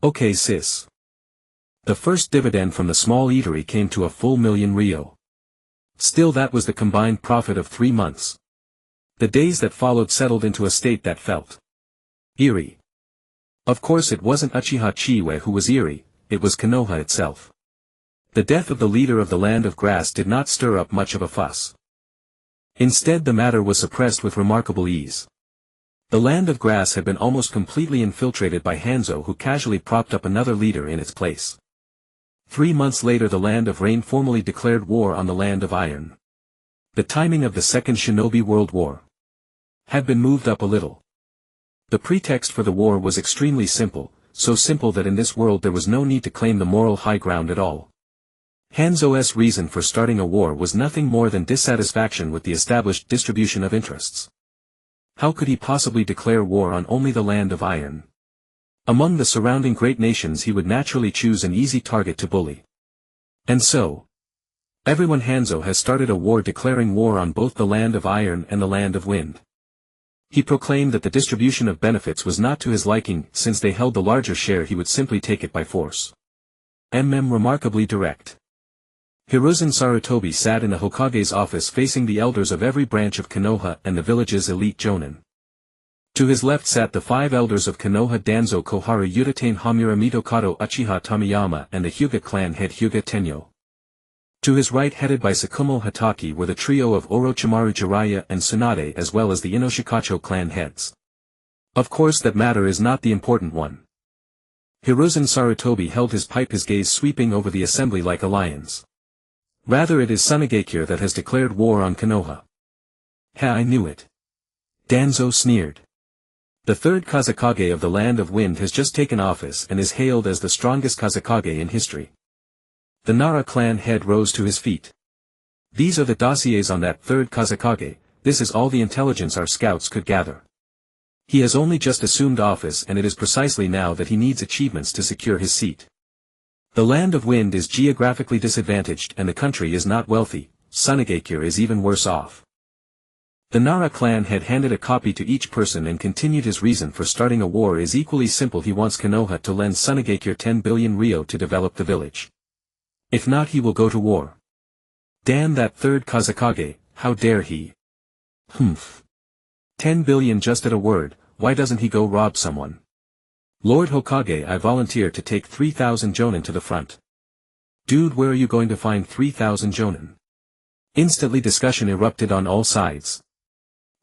Okay, sis. The first dividend from the small eatery came to a full 1,000,000 ryo. Still, that was the combined profit of 3 months. The days that followed settled into a state that felt eerie. Of course, it wasn't Uchiha Chiwe who was eerie, it was Konoha itself. The death of the leader of the Land of Grass did not stir up much of a fuss. Instead, the matter was suppressed with remarkable ease. The land of grass had been almost completely infiltrated by Hanzo, who casually propped up another leader in its place. 3 months later, the land of rain formally declared war on the land of iron. The timing of the Second Shinobi World War had been moved up a little. The pretext for the war was extremely simple, so simple that in this world there was no need to claim the moral high ground at all. Hanzo's reason for starting a war was nothing more than dissatisfaction with the established distribution of interests. How could he possibly declare war on only the land of iron? Among the surrounding great nations he would naturally choose an easy target to bully. And so, everyone Hanzo has started a war declaring war on both the land of iron and the land of wind. He proclaimed that the distribution of benefits was not to his liking, since they held the larger share he would simply take it by force. Remarkably direct. Hiruzen Sarutobi sat in the Hokage's office facing the elders of every branch of Konoha and the village's elite jonin. To his left sat the 5 elders of Konoha: Danzo Koharu, Yudatane Hamura, Mitokado Uchiha Tomiyama, and the Hyuga clan head Hyuga Tenyo. To his right, headed by Tsukumo Hatake, were the trio of Orochimaru Jiraiya and Tsunade, as well as the Inoshikacho clan heads. Of course, that matter is not the important one. Hiruzen Sarutobi held his pipe, his gaze sweeping over the assembly like a lion's. Rather, it is Tsunade that has declared war on Konoha. Ha, I knew it. Danzo sneered. The third Kazekage of the Land of Wind has just taken office and is hailed as the strongest Kazekage in history. The Nara clan head rose to his feet. These are the dossiers on that third Kazekage. This is all the intelligence our scouts could gather. He has only just assumed office, and it is precisely now that he needs achievements to secure his seat. The Land of Wind is geographically disadvantaged and the country is not wealthy. Tsunade is even worse off. The Nara clan head handed a copy to each person and continued: his reason for starting a war is equally simple. He wants Konoha to lend Tsunade 10 billion ryo to develop the village. If not, he will go to war. Damn that third Kazekage, how dare he? 10 billion just at a word, why doesn't he go rob someone? Lord Hokage, I volunteer to take 3,000 jonin to the front. Dude, where are you going to find 3,000 jonin? Instantly discussion erupted on all sides.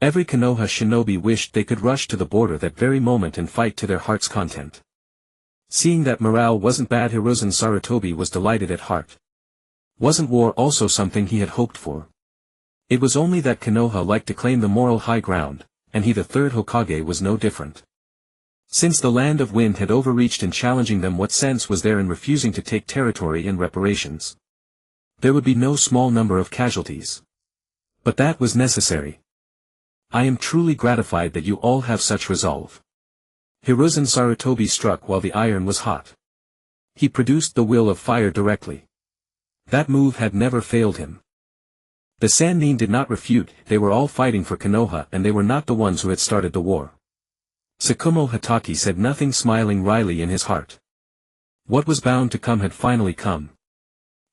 Every Konoha shinobi wished they could rush to the border that very moment and fight to their heart's content. Seeing that morale wasn't bad, Hiruzen Sarutobi was delighted at heart. Wasn't war also something he had hoped for? It was only that Konoha liked to claim the moral high ground, and he, the third Hokage, was no different. Since the Land of Wind had overreached in challenging them, what sense was there in refusing to take territory in reparations? There would be no small number of casualties. But that was necessary. I am truly gratified that you all have such resolve. Hiruzen Sarutobi struck while the iron was hot. He produced the will of fire directly. That move had never failed him. The Sannin did not refute. They were all fighting for Konoha, and they were not the ones who had started the war. Tsukumo Hatake said nothing, smiling wryly in his heart. What was bound to come had finally come.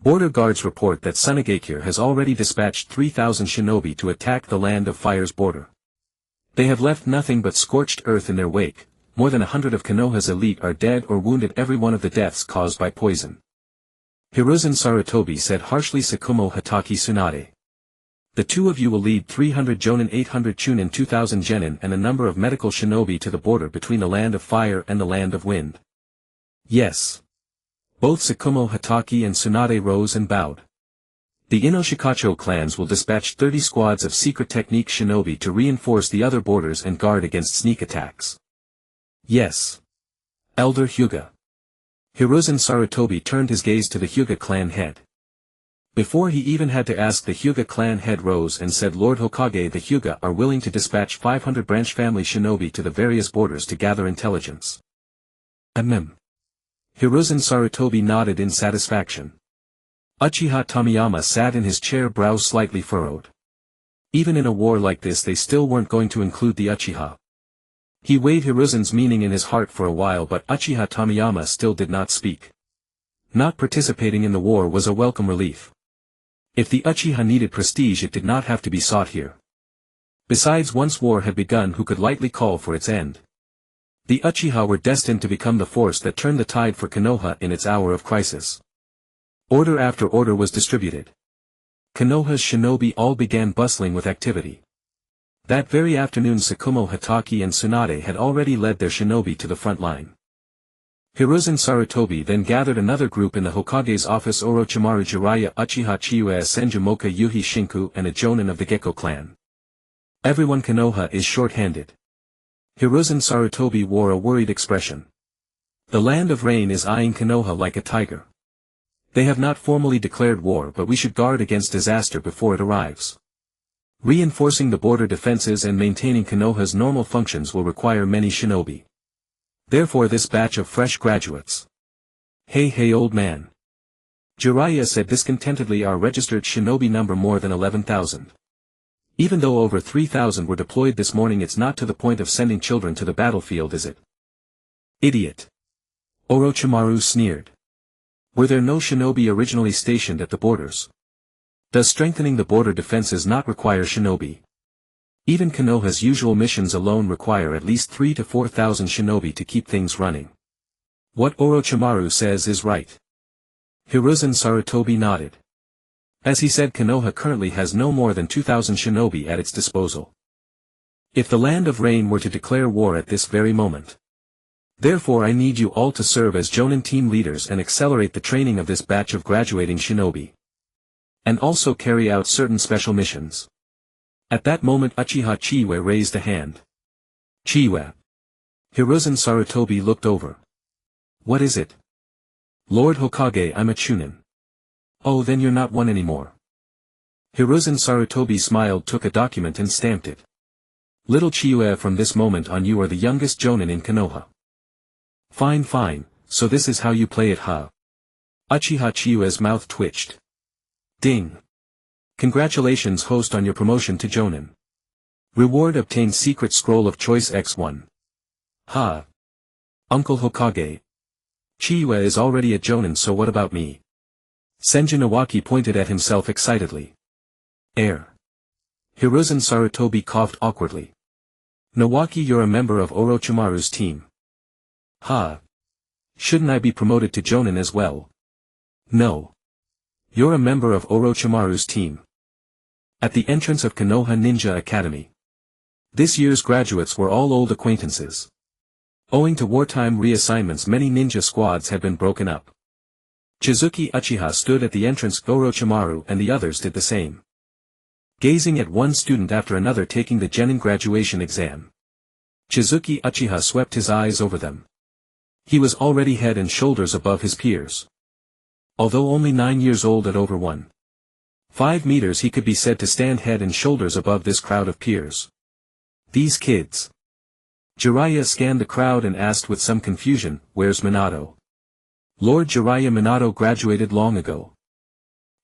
Border guards report that Tsunade has already dispatched 3,000 shinobi to attack the Land of Fire's border. They have left nothing but scorched earth in their wake. More than 100 of Konoha's elite are dead or wounded, every one of the deaths caused by poison. Hiruzen Sarutobi said harshly. Tsukumo Hatake, Tsunade. The two of you will lead 300 jonin, 800 chunin, 2,000 genin, and a number of medical shinobi to the border between the Land of Fire and the Land of Wind. Yes. Both Tsukumo Hatake and Tsunade rose and bowed. The Inoshikacho clans will dispatch 30 squads of secret technique shinobi to reinforce the other borders and guard against sneak attacks. Yes. Elder Hyuga. Hiruzen Sarutobi turned his gaze to the Hyuga clan head. Before he even had to ask, the Hyuga clan head rose and said, Lord Hokage, the Hyuga are willing to dispatch 500 branch family shinobi to the various borders to gather intelligence. Hiruzen Sarutobi nodded in satisfaction. Uchiha Tomiyama sat in his chair, brows slightly furrowed. Even in a war like this they still weren't going to include the Uchiha. He weighed Hiruzen's meaning in his heart for a while, but Uchiha Tomiyama still did not speak. Not participating in the war was a welcome relief. If the Uchiha needed prestige, it did not have to be sought here. Besides, once war had begun, who could lightly call for its end? The Uchiha were destined to become the force that turned the tide for Konoha in its hour of crisis. Order after order was distributed. Konoha's shinobi all began bustling with activity. That very afternoon Tsukumo Hatake and Tsunade had already led their shinobi to the front line. Hiruzen Sarutobi then gathered another group in the Hokage's office: Orochimaru, Jiraiya, Uchiha Chizuki, Senju Moka, Yuhi Shinku, and a jonin of the Gekko clan. Everyone Konoha is short-handed. Hiruzen Sarutobi wore a worried expression. The land of rain is eyeing Konoha like a tiger. They have not formally declared war, but we should guard against disaster before it arrives. Reinforcing the border defenses and maintaining Konoha's normal functions will require many shinobi. Therefore this batch of fresh graduates. Hey old man. Jiraiya said discontentedly, our registered shinobi number more than 11,000. Even though over 3,000 were deployed this morning, it's not to the point of sending children to the battlefield, is it? Idiot. Orochimaru sneered. Were there no shinobi originally stationed at the borders? Does strengthening the border defenses not require shinobi? Even Konoha's usual missions alone require at least 3,000 to 4,000 shinobi to keep things running. What Orochimaru says is right. Hiruzen Sarutobi nodded. As he said, Konoha currently has no more than 2,000 shinobi at its disposal. If the land of rain were to declare war at this very moment. Therefore I need you all to serve as jonin team leaders and accelerate the training of this batch of graduating shinobi. And also carry out certain special missions. At that moment Uchiha Chizuki raised a hand. Chizuki. Hiruzen Sarutobi looked over. What is it? Lord Hokage, I'm a chunin. Oh, then you're not one anymore. Hiruzen Sarutobi smiled, took a document and stamped it. Little Chizuki, from this moment on you are the youngest jonin in Konoha. Fine, so this is how you play it, huh? Uchiha Chizuki's mouth twitched. Ding. Congratulations host on your promotion to jonin. Reward obtained secret scroll of choice X1. Ha. Uncle Hokage. Chizuki is already a jonin, so what about me? Senju Nawaki pointed at himself excitedly. Air. Hiruzen Sarutobi coughed awkwardly. Nawaki, you're a member of Orochimaru's team. Ha. Shouldn't I be promoted to jonin as well? No. You're a member of Orochimaru's team. At the entrance of Konoha Ninja Academy. This year's graduates were all old acquaintances. Owing to wartime reassignments, many ninja squads had been broken up. Chizuki Uchiha stood at the entrance, Orochimaru and the others did the same. Gazing at one student after another taking the genin graduation exam. Chizuki Uchiha swept his eyes over them. He was already head and shoulders above his peers. Although only 9 years old, at over 1.5 meters, he could be said to stand head and shoulders above this crowd of peers. These kids. Jiraiya scanned the crowd and asked with some confusion, where's Minato? Lord Jiraiya, Minato graduated long ago.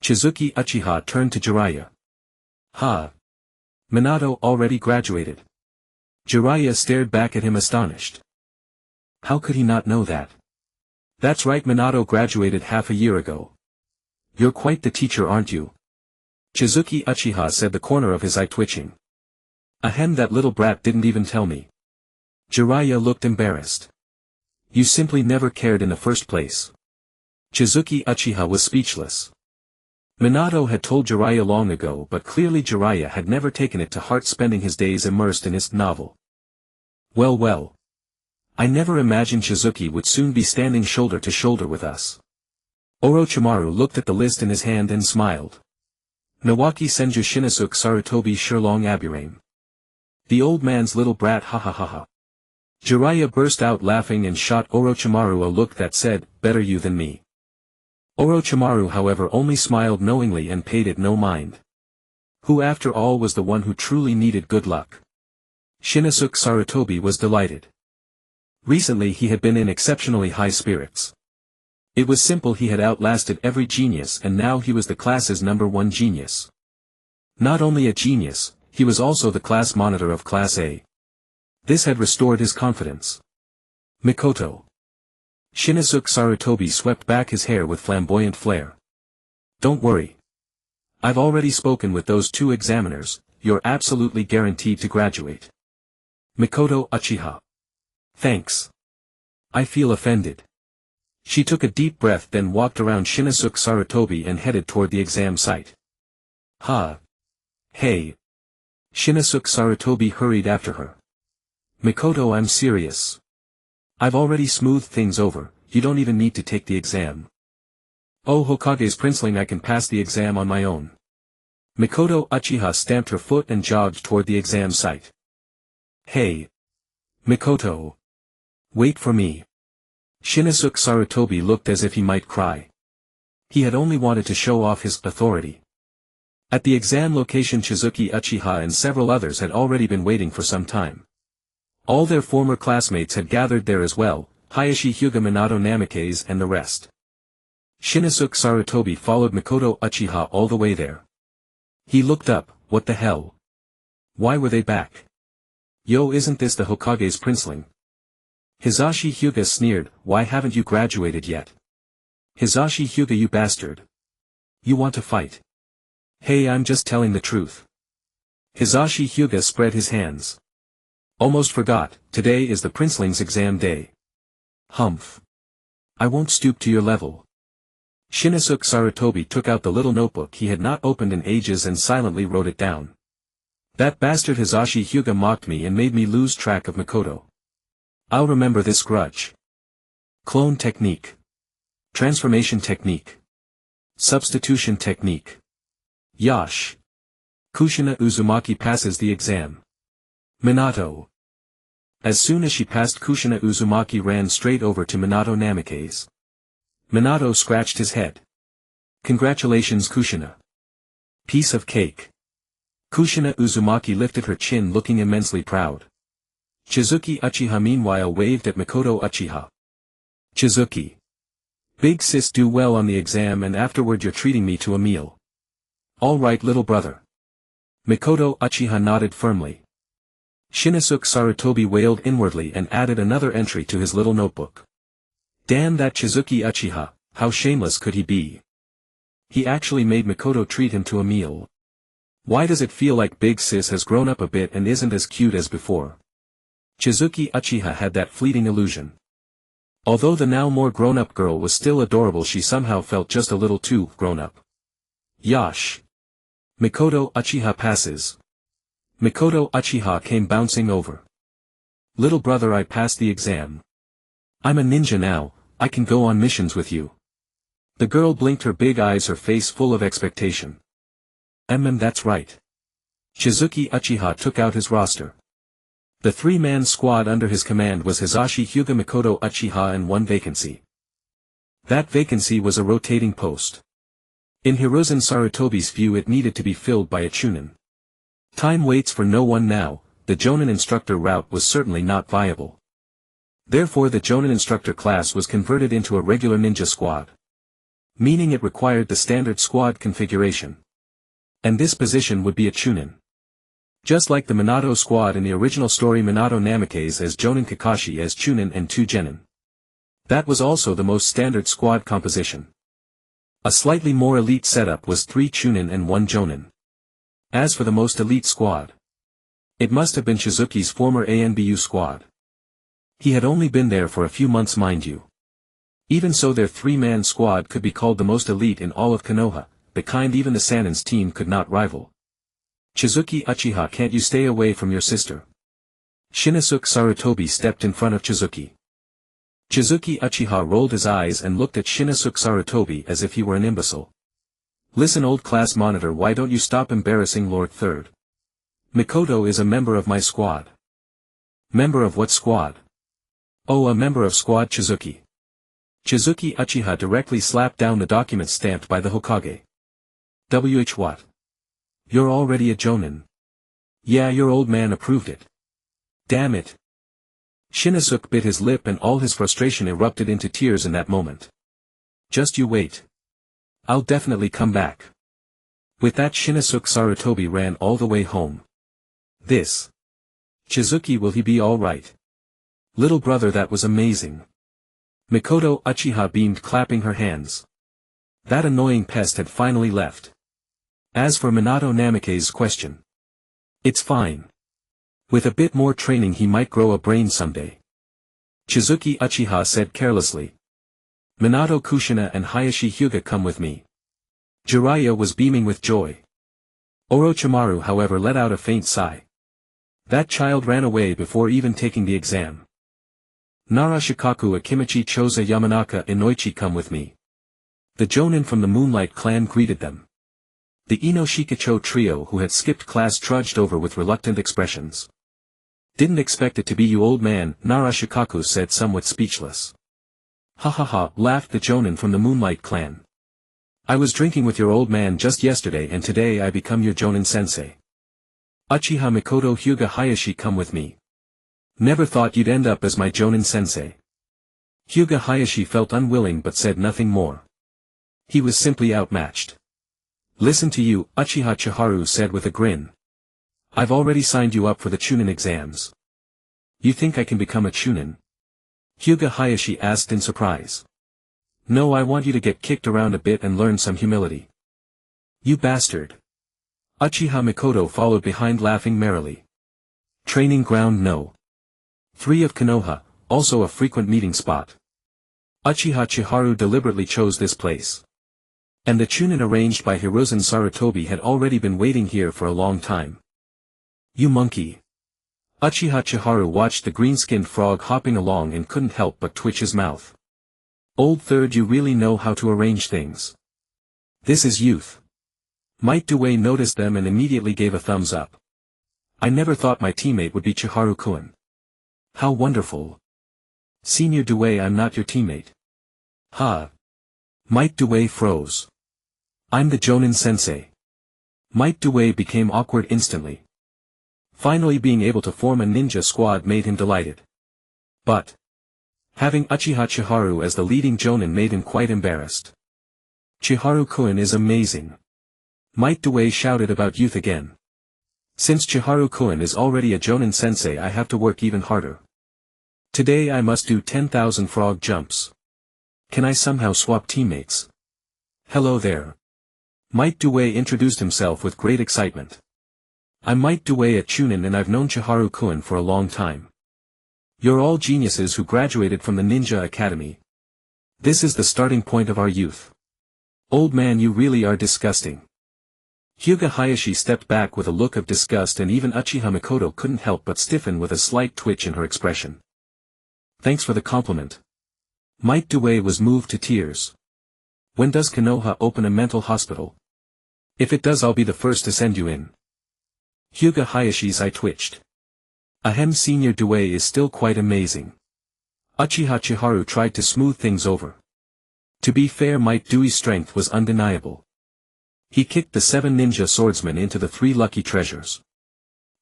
Chizuki Uchiha turned to Jiraiya. Ha. Minato already graduated. Jiraiya stared back at him astonished. How could he not know that? That's right, Minato graduated half a year ago. You're quite the teacher, aren't you? Chizuki Uchiha said, the corner of his eye twitching. Ahem, that little brat didn't even tell me. Jiraiya looked embarrassed. You simply never cared in the first place. Chizuki Uchiha was speechless. Minato had told Jiraiya long ago, but clearly Jiraiya had never taken it to heart, spending his days immersed in his novel. Well. I never imagined Chizuki would soon be standing shoulder to shoulder with us. Orochimaru looked at the list in his hand and smiled. Nawaki Senju Shinosuke Sarutobi Shirlong Aburame. The old man's little brat, ha ha ha ha. Jiraiya burst out laughing and shot Orochimaru a look that said, better you than me. Orochimaru however only smiled knowingly and paid it no mind. Who after all was the one who truly needed good luck? Shinosuke Sarutobi was delighted. Recently he had been in exceptionally high spirits. It was simple, he had outlasted every genius and now he was the class's #1 genius. Not only a genius, he was also the class monitor of Class A. This had restored his confidence. Mikoto. Shinosuke Sarutobi swept back his hair with flamboyant flair. Don't worry. I've already spoken with those 2 examiners, you're absolutely guaranteed to graduate. Mikoto Uchiha. Thanks. I feel offended. She took a deep breath, then walked around Shinosuke Sarutobi and headed toward the exam site. Ha. Hey. Shinosuke Sarutobi hurried after her. Mikoto, I'm serious. I've already smoothed things over, you don't even need to take the exam. Oh Hokage's princeling, I can pass the exam on my own. Mikoto Uchiha stamped her foot and jogged toward the exam site. Hey! Mikoto! Wait for me. Shinosuke Sarutobi looked as if he might cry. He had only wanted to show off his authority. At the exam location, Chizuki Uchiha and several others had already been waiting for some time. All their former classmates had gathered there as well, Hayashi Hyuga, Minato Namikaze and the rest. Shinosuke Sarutobi followed Mikoto Uchiha all the way there. He looked up, what the hell? Why were they back? Yo, isn't this the Hokage's princeling? Hisashi Hyuga sneered, why haven't you graduated yet? Hisashi Hyuga, you bastard. You want to fight? Hey, I'm just telling the truth. Hisashi Hyuga spread his hands. Almost forgot, today is the princeling's exam day. Humph. I won't stoop to your level. Shinosuke Sarutobi took out the little notebook he had not opened in ages and silently wrote it down. That bastard Hisashi Hyuga mocked me and made me lose track of Mikoto. I'll remember this grudge. Clone technique. Transformation technique. Substitution technique. Yash. Kushina Uzumaki passes the exam. Minato. As soon as she passed, Kushina Uzumaki ran straight over to Minato Namikaze. Minato scratched his head. Congratulations, Kushina. Piece of cake. Kushina Uzumaki lifted her chin, looking immensely proud. Chizuki Uchiha meanwhile waved at Mikoto Uchiha. Chizuki. Big sis, do well on the exam and afterward you're treating me to a meal. All right, little brother. Mikoto Uchiha nodded firmly. Shinosuke Sarutobi wailed inwardly and added another entry to his little notebook. Damn that Chizuki Uchiha, how shameless could he be? He actually made Mikoto treat him to a meal. Why does it feel like Big Sis has grown up a bit and isn't as cute as before? Chizuki Uchiha had that fleeting illusion. Although the now more grown-up girl was still adorable, she somehow felt just a little too grown-up. Yash. Mikoto Uchiha passes. Mikoto Uchiha came bouncing over. Little brother, I passed the exam. I'm a ninja now, I can go on missions with you. The girl blinked her big eyes, her face full of expectation. That's right. Chizuki Uchiha took out his roster. The three-man squad under his command was Hisashi Hyuga, Mikoto Uchiha and one vacancy. That vacancy was a rotating post. In Hiruzen Sarutobi's view, it needed to be filled by a chunin. Time waits for no one now, the Jonin instructor route was certainly not viable. Therefore the Jonin instructor class was converted into a regular ninja squad. Meaning it required the standard squad configuration. And this position would be a chunin. Just like the Minato squad in the original story, Minato Namikaze as Jonin, Kakashi as chunin and 2 genin. That was also the most standard squad composition. A slightly more elite setup was 3 chunin and 1 jonin. As for the most elite squad, it must have been Chizuki's former ANBU squad. He had only been there for a few months, mind you. Even so, their 3-man squad could be called the most elite in all of Konoha, the kind even the Sanin's team could not rival. Chizuki Uchiha, can't you stay away from your sister? Shinosuke Sarutobi stepped in front of Chizuki. Chizuki Uchiha rolled his eyes and looked at Shinosuke Sarutobi as if he were an imbecile. Listen, old class monitor, why don't you stop embarrassing Lord Third? Mikoto is a member of my squad. Member of what squad? Oh, a member of Squad Chizuki. Chizuki Uchiha directly slapped down the document stamped by the Hokage. What? You're already a jonin. Yeah, your old man approved it. Damn it. Shinosuke bit his lip and all his frustration erupted into tears in that moment. Just you wait. I'll definitely come back. With that, Shinosuke Sarutobi ran all the way home. This. Chizuki, will he be alright? Little brother, that was amazing. Mikoto Uchiha beamed, clapping her hands. That annoying pest had finally left. As for Minato Namikaze's question. It's fine. With a bit more training he might grow a brain someday. Chizuki Uchiha said carelessly. Minato, Kushina and Hayashi Hyuga, come with me. Jiraiya was beaming with joy. Orochimaru however let out a faint sigh. That child ran away before even taking the exam. Nara Shikaku Akimichi Choza Yamanaka Inoichi, come with me. The Jonin from the Moonlight clan greeted them. The Ino-Shikacho trio who had skipped class trudged over with reluctant expressions. Didn't expect it to be you, old man, Nara Shikaku said, somewhat speechless. Ha ha ha, laughed the Jonin from the Moonlight clan. I was drinking with your old man just yesterday and today I become your Jonin sensei. Uchiha Mikoto Hyuga Hayashi, come with me. Never thought you'd end up as my Jonin sensei. Hyuga Hayashi felt unwilling but said nothing more. He was simply outmatched. Listen to you, Uchiha Chiharu said with a grin. I've already signed you up for the Chunin exams. You think I can become a Chunin? Hyuga Hayashi asked in surprise. No, I want you to get kicked around a bit and learn some humility. You bastard. Uchiha Mikoto followed behind, laughing merrily. Training ground no. 3 of Konoha, also a frequent meeting spot. Uchiha Chiharu deliberately chose this place. And the Chunin arranged by Hiruzen Sarutobi had already been waiting here for a long time. You monkey. Uchiha Chiharu watched the green-skinned frog hopping along and couldn't help but twitch his mouth. Old third, you really know how to arrange things. This is youth. Might Due noticed them and immediately gave a thumbs up. I never thought my teammate would be Chiharu-kun. How wonderful. Senior Due, I'm not your teammate. Ha. Might Due froze. I'm the Jonin sensei. Might Due became awkward instantly. Finally being able to form a ninja squad made him delighted. But having Uchiha Chiharu as the leading Jonin made him quite embarrassed. Chiharu-kun is amazing. Might Due shouted about youth again. Since Chiharu-kun is already a Jonin sensei, I have to work even harder. Today I must do 10,000 frog jumps. Can I somehow swap teammates? Hello there. Might Due introduced himself with great excitement. I'm Might Due at Chunin and I've known Chiharu-kun for a long time. You're all geniuses who graduated from the Ninja Academy. This is the starting point of our youth. Old man, you really are disgusting. Hyuga Hayashi stepped back with a look of disgust and even Uchiha Mikoto couldn't help but stiffen with a slight twitch in her expression. Thanks for the compliment. Might Due was moved to tears. When does Konoha open a mental hospital? If it does, I'll be the first to send you in. Hyuga Hayashi's eye twitched. Ahem, Senior Due is still quite amazing. Uchiha Chiharu tried to smooth things over. To be fair, Might Due's strength was undeniable. He kicked the 7 ninja swordsmen into the 3 lucky treasures.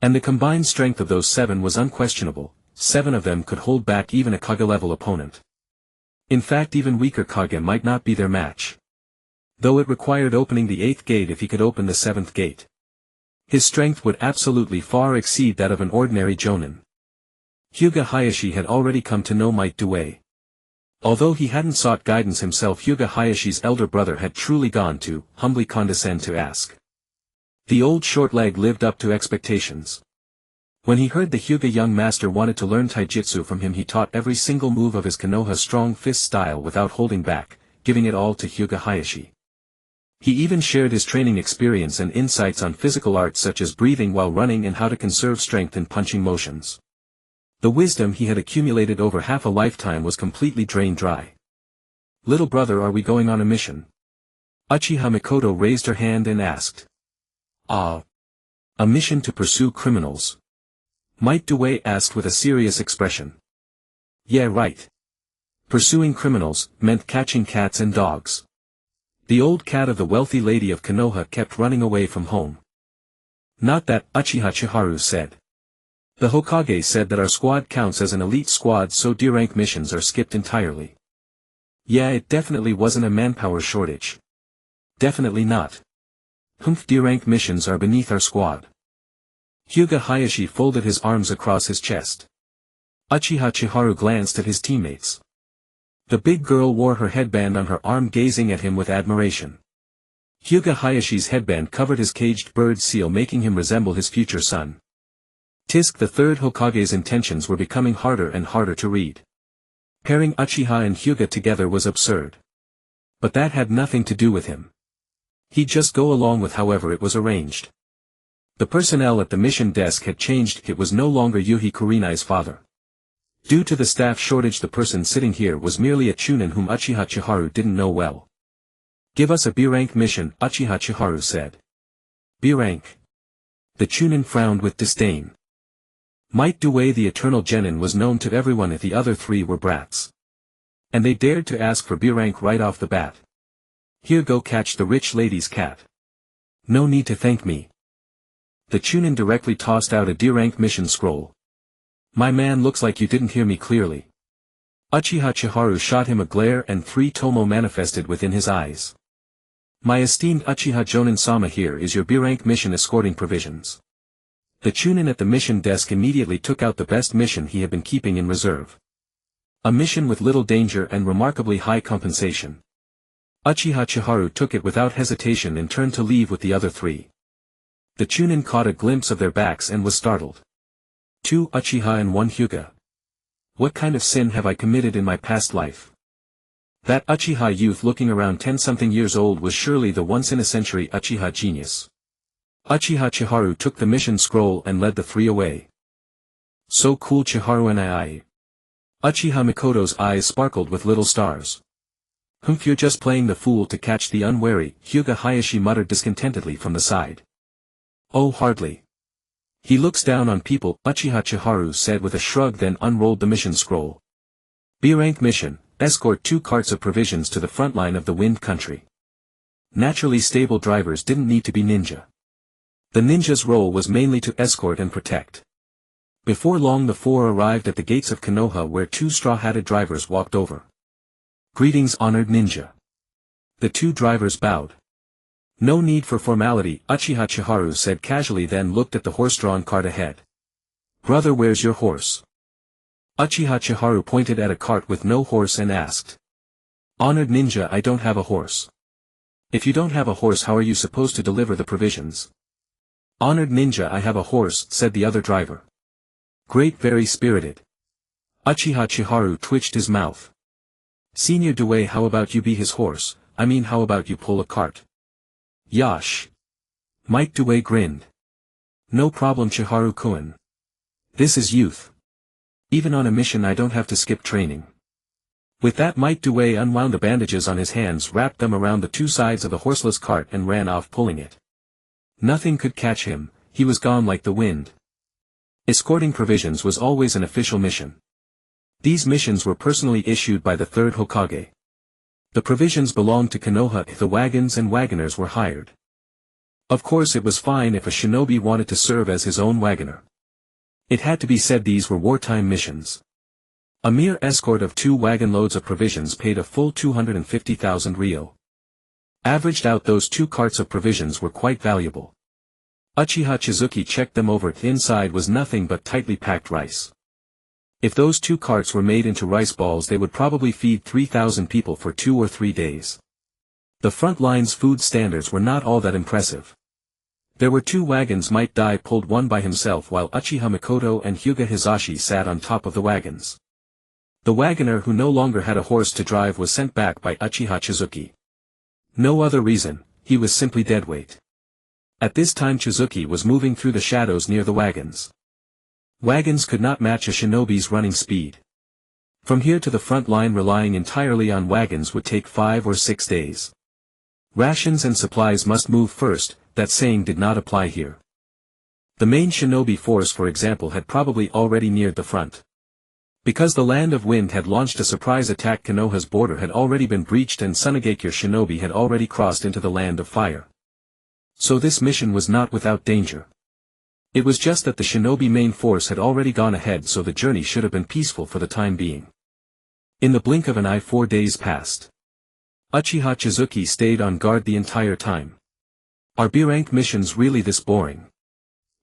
And the combined strength of those 7 was unquestionable. 7 of them could hold back even a Kage-level opponent. In fact, even weaker Kage might not be their match. Though it required opening the 8th gate if he could open the 7th gate. His strength would absolutely far exceed that of an ordinary Jonin. Hyuga Hayashi had already come to know Might Due. Although he hadn't sought guidance himself, Hyuga Hayashi's elder brother had truly gone to humbly condescend to ask. The old short leg lived up to expectations. When he heard the Hyuga young master wanted to learn taijutsu from him, he taught every single move of his Konoha strong fist style without holding back, giving it all to Hyuga Hayashi. He even shared his training experience and insights on physical arts such as breathing while running and how to conserve strength in punching motions. The wisdom he had accumulated over half a lifetime was completely drained dry. Little brother, are we going on a mission? Uchiha Mikoto raised her hand and asked. Ah. A mission to pursue criminals? Might Due asked with a serious expression. Yeah, right. Pursuing criminals meant catching cats and dogs. The old cat of the wealthy lady of Konoha kept running away from home. Not that, Uchiha Chiharu said. The Hokage said that our squad counts as an elite squad, so D-rank missions are skipped entirely. Yeah, it definitely wasn't a manpower shortage. Definitely not. D-rank missions are beneath our squad. Hyuga Hayashi folded his arms across his chest. Uchiha Chiharu glanced at his teammates. The big girl wore her headband on her arm, gazing at him with admiration. Hyuga Hayashi's headband covered his caged bird seal, making him resemble his future son. Tisk, the third Hokage's intentions were becoming harder and harder to read. Pairing Uchiha and Hyuga together was absurd. But that had nothing to do with him. He'd just go along with however it was arranged. The personnel at the mission desk had changed. It was no longer Yuhi Kurenai's father. Due to the staff shortage, the person sitting here was merely a chunin whom Uchiha Chiharu didn't know well. "Give us a B-rank mission," Uchiha Chiharu said. "B-rank?" The chunin frowned with disdain. Might Due, the eternal genin, was known to everyone if the other three were brats. And they dared to ask for B-rank right off the bat. "Here, go catch the rich lady's cat." "No need to thank me." The chunin directly tossed out a D-rank mission scroll. "My man, looks like you didn't hear me clearly." Uchiha Chiharu shot him a glare and 3 tomo manifested within his eyes. "My esteemed Uchiha Jonin-sama, here is your B-rank mission escorting provisions." The chunin at the mission desk immediately took out the best mission he had been keeping in reserve. A mission with little danger and remarkably high compensation. Uchiha Chiharu took it without hesitation and turned to leave with the other 3. The chunin caught a glimpse of their backs and was startled. 2 Uchiha and 1 Hyuga. What kind of sin have I committed in my past life? That Uchiha youth looking around 10-something years old was surely the once-in-a-century Uchiha genius. Uchiha Chiharu took the mission scroll and led the 3 away. "So cool, Chiharu ni." Uchiha Mikoto's eyes sparkled with little stars. "Humph, you're just playing the fool to catch the unwary," Hyuga Hayashi muttered discontentedly from the side. "Oh, hardly. He looks down on people," Uchiha Chiharu said with a shrug, then unrolled the mission scroll. B-rank mission, escort 2 carts of provisions to the front line of the Wind Country. Naturally, stable drivers didn't need to be ninja. The ninja's role was mainly to escort and protect. Before long the 4 arrived at the gates of Konoha, where 2 straw-hatted drivers walked over. "Greetings, honored ninja." The 2 drivers bowed. "No need for formality," Uchiha Chiharu said casually, then looked at the horse-drawn cart ahead. "Brother, where's your horse?" Uchiha Chiharu pointed at a cart with no horse and asked. "Honored ninja, I don't have a horse." "If you don't have a horse, how are you supposed to deliver the provisions?" "Honored ninja, I have a horse," said the other driver. "Great, very spirited." Uchiha Chiharu twitched his mouth. "Senior Due, how about you be his horse? I mean, how about you pull a cart?" "Yosh." Mike Due grinned. "No problem, Chiharu-kun. This is youth. Even on a mission I don't have to skip training." With that, Mike Due unwound the bandages on his hands, wrapped them around the 2 sides of the horseless cart and ran off pulling it. Nothing could catch him, he was gone like the wind. Escorting provisions was always an official mission. These missions were personally issued by the 3rd Hokage. The provisions belonged to Konoha. The wagons and wagoners were hired. Of course, it was fine if a shinobi wanted to serve as his own wagoner. It had to be said these were wartime missions. A mere escort of 2 wagon loads of provisions paid a full 250,000 ryo. Averaged out, those 2 carts of provisions were quite valuable. Uchiha Chizuki checked them over. Inside was nothing but tightly packed rice. If those 2 carts were made into rice balls, they would probably feed 3,000 people for 2 or 3 days. The front line's food standards were not all that impressive. There were 2 wagons. Might Dai pulled one by himself while Uchiha Mikoto and Hyuga Hizashi sat on top of the wagons. The wagoner who no longer had a horse to drive was sent back by Uchiha Chizuki. No other reason, he was simply deadweight. At this time Chizuki was moving through the shadows near the wagons. Wagons could not match a shinobi's running speed. From here to the front line, relying entirely on wagons would take 5 or 6 days. Rations and supplies must move first. That saying did not apply here. The main shinobi force, for example, had probably already neared the front. Because the Land of Wind had launched a surprise attack, Konoha's border had already been breached and Sunagakure shinobi had already crossed into the Land of Fire. So this mission was not without danger. It was just that the shinobi main force had already gone ahead, so the journey should have been peaceful for the time being. In the blink of an eye 4 days passed. Uchiha Chizuki stayed on guard the entire time. Are B-rank missions really this boring?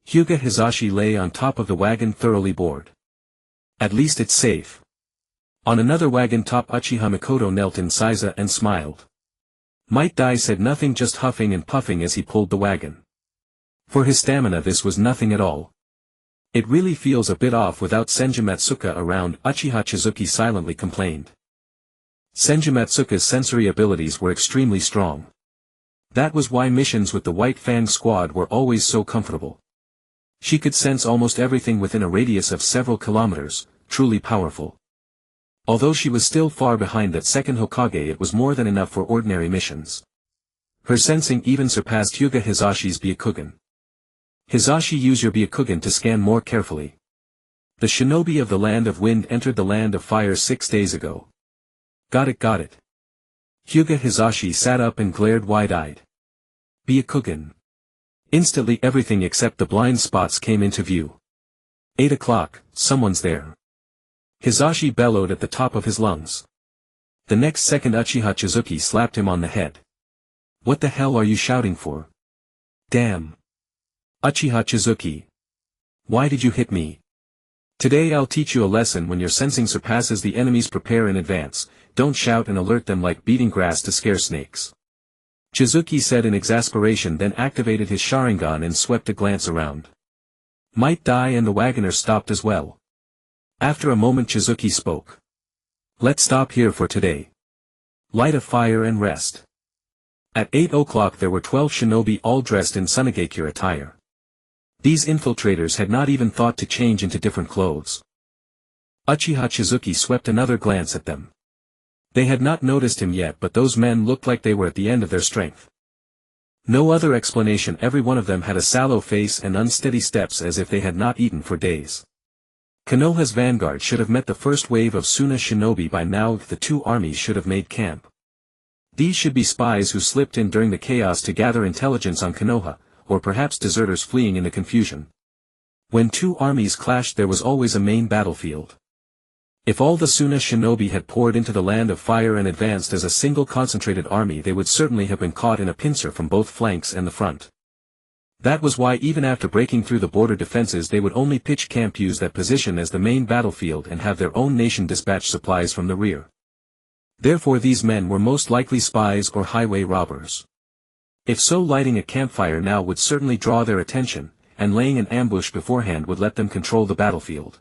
Hyuga Hizashi lay on top of the wagon, thoroughly bored. At least it's safe. On another wagon top, Uchiha Mikoto knelt in Seiza and smiled. Might Dai said nothing, just huffing and puffing as he pulled the wagon. For his stamina this was nothing at all. It really feels a bit off without Senju Matsuka around, Uchiha Chizuki silently complained. Senju Matsuka's sensory abilities were extremely strong. That was why missions with the White Fang squad were always so comfortable. She could sense almost everything within a radius of several kilometers, truly powerful. Although she was still far behind that second Hokage, it was more than enough for ordinary missions. Her sensing even surpassed Hyuga Hisashi's Byakugan. Hisashi, use your Byakugan to scan more carefully. The shinobi of the Land of Wind entered the Land of Fire 6 days ago. Got it, got it. Hyuga Hisashi sat up and glared wide-eyed. Byakugan. Instantly everything except the blind spots came into view. 8 o'clock, someone's there. Hisashi bellowed at the top of his lungs. The next second Uchiha Chizuki slapped him on the head. What the hell are you shouting for? Damn. Uchiha Chizuki. Why did you hit me? Today I'll teach you a lesson. When your sensing surpasses the enemy's, prepare in advance, don't shout and alert them like beating grass to scare snakes. Chizuki said in exasperation, then activated his Sharingan and swept a glance around. Might Dai and the wagoner stopped as well. After a moment Chizuki spoke. Let's stop here for today. Light a fire and rest. At 8 o'clock there were 12 shinobi all dressed in Sunigakure attire. These infiltrators had not even thought to change into different clothes. Uchiha Chizuki swept another glance at them. They had not noticed him yet, but those men looked like they were at the end of their strength. No other explanation, every one of them had a sallow face and unsteady steps as if they had not eaten for days. Konoha's vanguard should have met the first wave of Suna shinobi by now. The two armies should have made camp. These should be spies who slipped in during the chaos to gather intelligence on Konoha, or perhaps deserters fleeing in the confusion. When two armies clashed, there was always a main battlefield. If all the Suna shinobi had poured into the Land of Fire and advanced as a single concentrated army, they would certainly have been caught in a pincer from both flanks and the front. That was why even after breaking through the border defenses they would only pitch camp, use that position as the main battlefield, and have their own nation dispatch supplies from the rear. Therefore these men were most likely spies or highway robbers. If so, lighting a campfire now would certainly draw their attention, and laying an ambush beforehand would let them control the battlefield.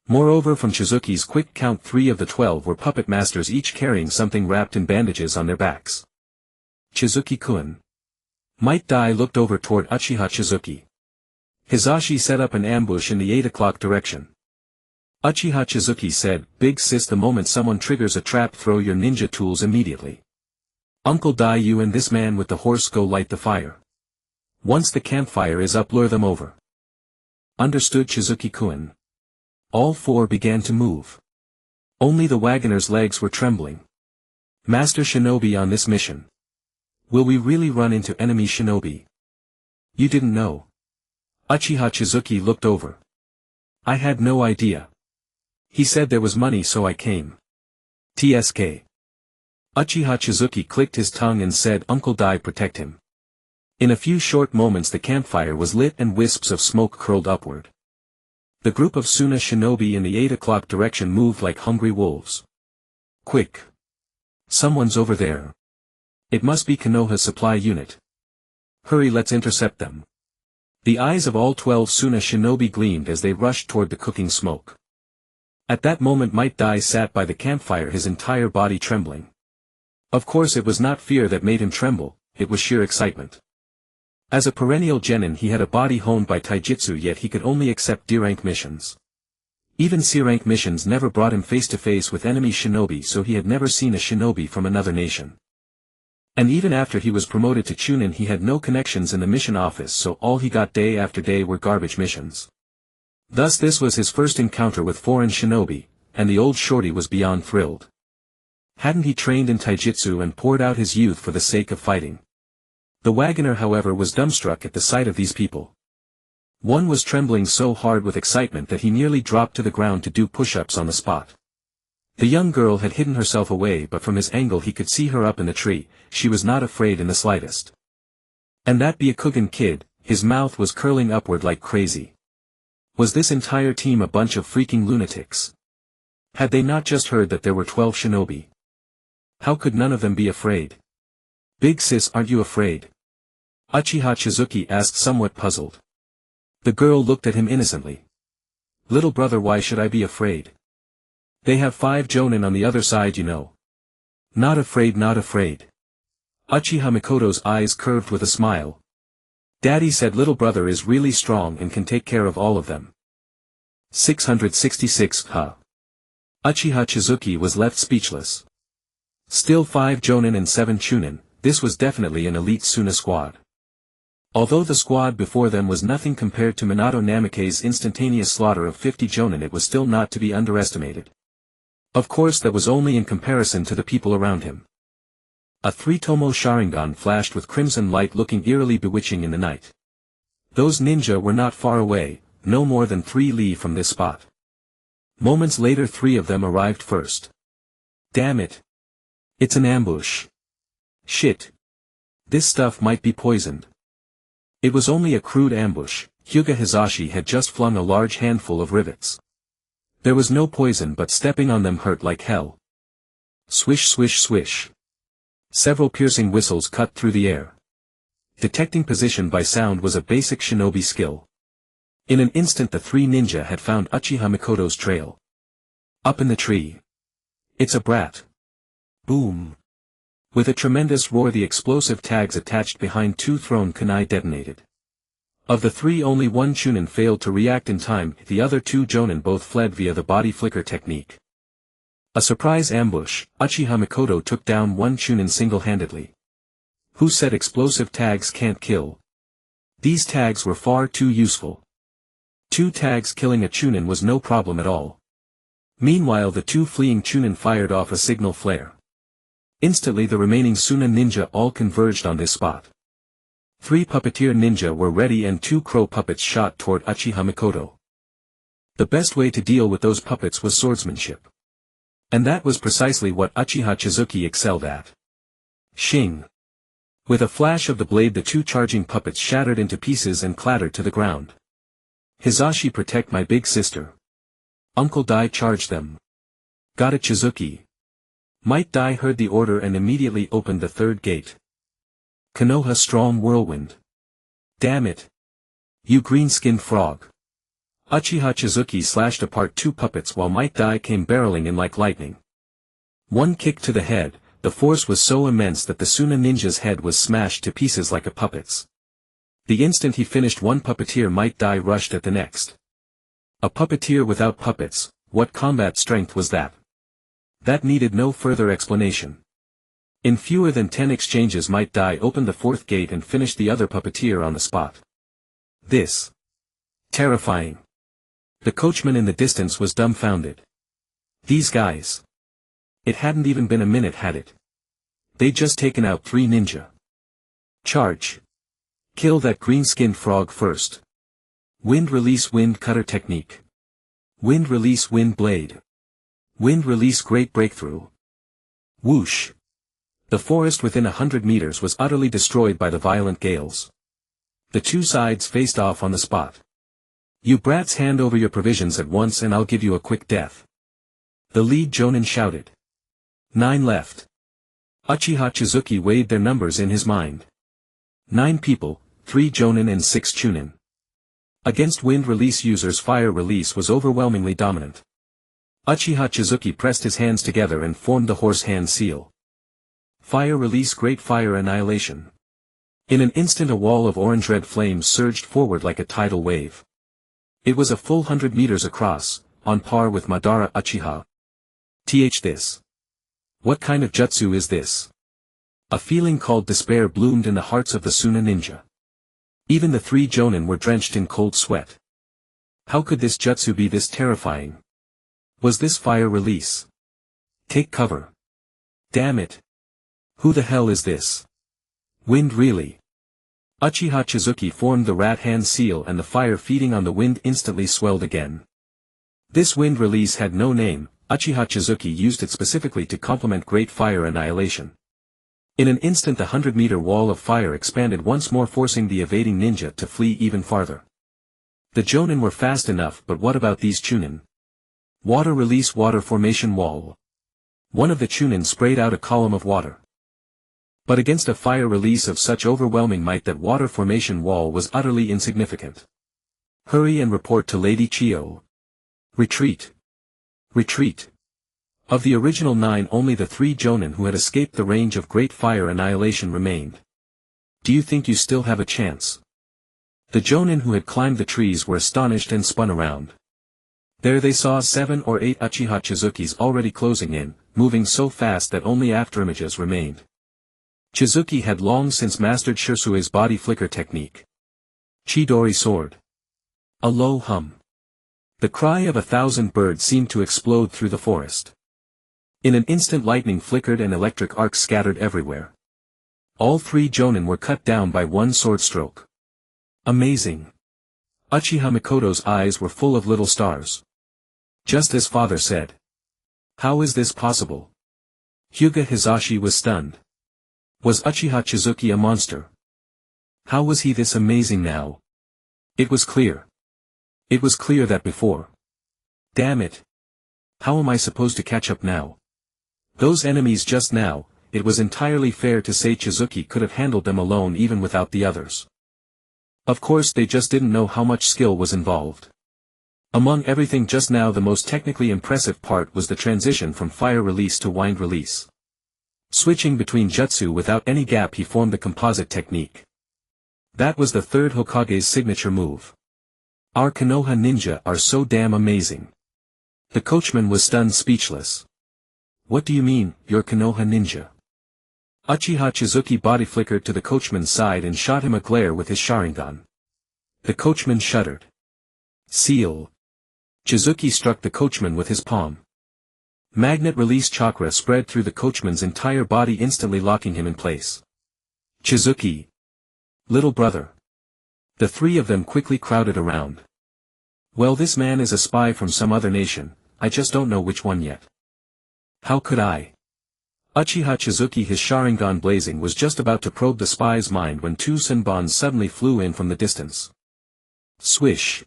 Moreover, from Chizuki's quick count, 3 of the 12 were puppet masters, each carrying something wrapped in bandages on their backs. Chizuki-kun. Might Dai looked over toward Uchiha Chizuki. Hisashi set up an ambush in the 8 o'clock direction. Uchiha Chizuki said, Big sis, the moment someone triggers a trap, throw your ninja tools immediately. Uncle Dai, you and this man with the horse go light the fire. Once the campfire is up, lure them over. Understood, Chizuki-kun. All 4 began to move. Only the wagoner's legs were trembling. Master Shinobi on this mission. Will we really run into enemy shinobi? You didn't know. Uchiha Chizuki looked over. I had no idea. He said there was money, so I came. TSK. Uchiha Chizuki clicked his tongue and said, Uncle Dai, protect him. In a few short moments the campfire was lit and wisps of smoke curled upward. The group of Suna shinobi in the 8 o'clock direction moved like hungry wolves. Quick! Someone's over there. It must be Konoha's supply unit. Hurry, let's intercept them. The eyes of all 12 Suna shinobi gleamed as they rushed toward the cooking smoke. At that moment Might Dai sat by the campfire, his entire body trembling. Of course it was not fear that made him tremble, it was sheer excitement. As a perennial genin he had a body honed by taijutsu, yet he could only accept D-rank missions. Even C-rank missions never brought him face to face with enemy shinobi, so he had never seen a shinobi from another nation. And even after he was promoted to Chunin he had no connections in the mission office, so all he got day after day were garbage missions. Thus this was his first encounter with foreign shinobi, and the old shorty was beyond thrilled. Hadn't he trained in taijutsu and poured out his youth for the sake of fighting? The wagoner, however, was dumbstruck at the sight of these people. One was trembling so hard with excitement that he nearly dropped to the ground to do push-ups on the spot. The young girl had hidden herself away, but from his angle he could see her up in the tree. She was not afraid in the slightest. And that Byakugan kid, his mouth was curling upward like crazy. Was this entire team a bunch of freaking lunatics? Had they not just heard that there were 12 shinobi? How could none of them be afraid? Big sis, aren't you afraid? Uchiha Chizuki asked, somewhat puzzled. The girl looked at him innocently. Little brother, why should I be afraid? They have 5 jonin on the other side, you know. Not afraid, not afraid. Uchiha Mikoto's eyes curved with a smile. Daddy said little brother is really strong and can take care of all of them. 666 Uchiha Chizuki was left speechless. Still 5 jonin and 7 chunin, this was definitely an elite Suna squad. Although the squad before them was nothing compared to Minato Namikaze's instantaneous slaughter of 50 jonin, it was still not to be underestimated. Of course that was only in comparison to the people around him. A 3-tomo Sharingan flashed with crimson light, looking eerily bewitching in the night. Those ninja were not far away, no more than 3 li from this spot. Moments later 3 of them arrived first. Damn it! It's an ambush. Shit. This stuff might be poisoned. It was only a crude ambush. Hyuga Hisashi had just flung a large handful of rivets. There was no poison, but stepping on them hurt like hell. Swish swish swish. Several piercing whistles cut through the air. Detecting position by sound was a basic shinobi skill. In an instant the 3 ninja had found Uchiha Mikoto's trail. Up in the tree. It's a brat. Boom. With a tremendous roar the explosive tags attached behind 2 thrown kunai detonated. Of the 3 only 1 chunin failed to react in time, the other 2 jonin both fled via the body flicker technique. A surprise ambush, Uchiha Mikoto took down 1 chunin single-handedly. Who said explosive tags can't kill? These tags were far too useful. 2 tags killing a chunin was no problem at all. Meanwhile the 2 fleeing chunin fired off a signal flare. Instantly the remaining Suna ninja all converged on this spot. 3 puppeteer ninja were ready and 2 crow puppets shot toward Uchiha Mikoto. The best way to deal with those puppets was swordsmanship. And that was precisely what Uchiha Chizuki excelled at. Shing! With a flash of the blade the 2 charging puppets shattered into pieces and clattered to the ground. Hisashi, protect my big sister. Uncle Dai charged them. Got it, Chizuki. Might Dai heard the order and immediately opened the 3rd gate. Konoha strong whirlwind. Damn it. You green-skinned frog. Uchiha Chizuki slashed apart 2 puppets while Might Dai came barreling in like lightning. 1 kick to the head, the force was so immense that the Suna ninja's head was smashed to pieces like a puppet's. The instant he finished 1 puppeteer, Might Dai rushed at the next. A puppeteer without puppets, what combat strength was that? That needed no further explanation. In fewer than 10 exchanges Might Dai opened the 4th gate and finished the other puppeteer on the spot. This. Terrifying. The coachman in the distance was dumbfounded. These guys. It hadn't even been a minute, had it? They'd just taken out 3 ninja. Charge. Kill that green-skinned frog first. Wind release wind cutter technique. Wind release wind blade. Wind release great breakthrough. Whoosh. The forest within 100 meters was utterly destroyed by the violent gales. The 2 sides faced off on the spot. You brats, hand over your provisions at once and I'll give you a quick death. The lead jonin shouted. 9 left. Uchiha Chizuki weighed their numbers in his mind. 9 people, 3 jonin and 6 chunin. Against wind release users fire release was overwhelmingly dominant. Uchiha Chizuki pressed his hands together and formed the horse hand seal. Fire release great fire annihilation. In an instant a wall of orange-red flames surged forward like a tidal wave. It was a full 100 meters across, on par with Madara Uchiha. This. What kind of jutsu is this? A feeling called despair bloomed in the hearts of the Suna ninja. Even the 3 jonin were drenched in cold sweat. How could this jutsu be this terrifying? Was this fire release? Take cover. Damn it. Who the hell is this? Wind really? Uchiha Chizuki formed the rat hand seal and the fire feeding on the wind instantly swelled again. This wind release had no name, Uchiha Chizuki used it specifically to complement great fire annihilation. In an instant the 100-meter wall of fire expanded once more, forcing the evading ninja to flee even farther. The jonin were fast enough, but what about these chunin? Water release water formation wall. One of the chunin sprayed out a column of water. But against a fire release of such overwhelming might that water formation wall was utterly insignificant. Hurry and report to Lady Chio. Retreat. Retreat. Of the original 9 only the 3 jonin who had escaped the range of great fire annihilation remained. Do you think you still have a chance? The jonin who had climbed the trees were astonished and spun around. There they saw 7 or 8 Uchiha Chizukis already closing in, moving so fast that only afterimages remained. Chizuki had long since mastered Shirsue's body flicker technique. Chidori sword. A low hum. The cry of 1,000 birds seemed to explode through the forest. In an instant lightning flickered and electric arcs scattered everywhere. All 3 jonin were cut down by one sword stroke. Amazing. Uchiha Mikoto's eyes were full of little stars. Just as father said. How is this possible? Hyuga Hisashi was stunned. Was Uchiha Chizuki a monster? How was he this amazing now? It was clear. It was clear that before. Damn it. How am I supposed to catch up now? Those enemies just now, it was entirely fair to say Chizuki could have handled them alone even without the others. Of course they just didn't know how much skill was involved. Among everything just now the most technically impressive part was the transition from fire release to wind release. Switching between jutsu without any gap, he formed the composite technique. That was the 3rd Hokage's signature move. Our Konoha ninja are so damn amazing. The coachman was stunned speechless. What do you mean, you're Konoha ninja? Uchiha Chizuki body flickered to the coachman's side and shot him a glare with his Sharingan. The coachman shuddered. Seal. Chizuki struck the coachman with his palm. Magnet release chakra spread through the coachman's entire body, instantly locking him in place. Chizuki. Little brother. The 3 of them quickly crowded around. Well, this man is a spy from some other nation, I just don't know which one yet. How could I? Uchiha Chizuki, his Sharingan blazing, was just about to probe the spy's mind when 2 Senbons suddenly flew in from the distance. Swish.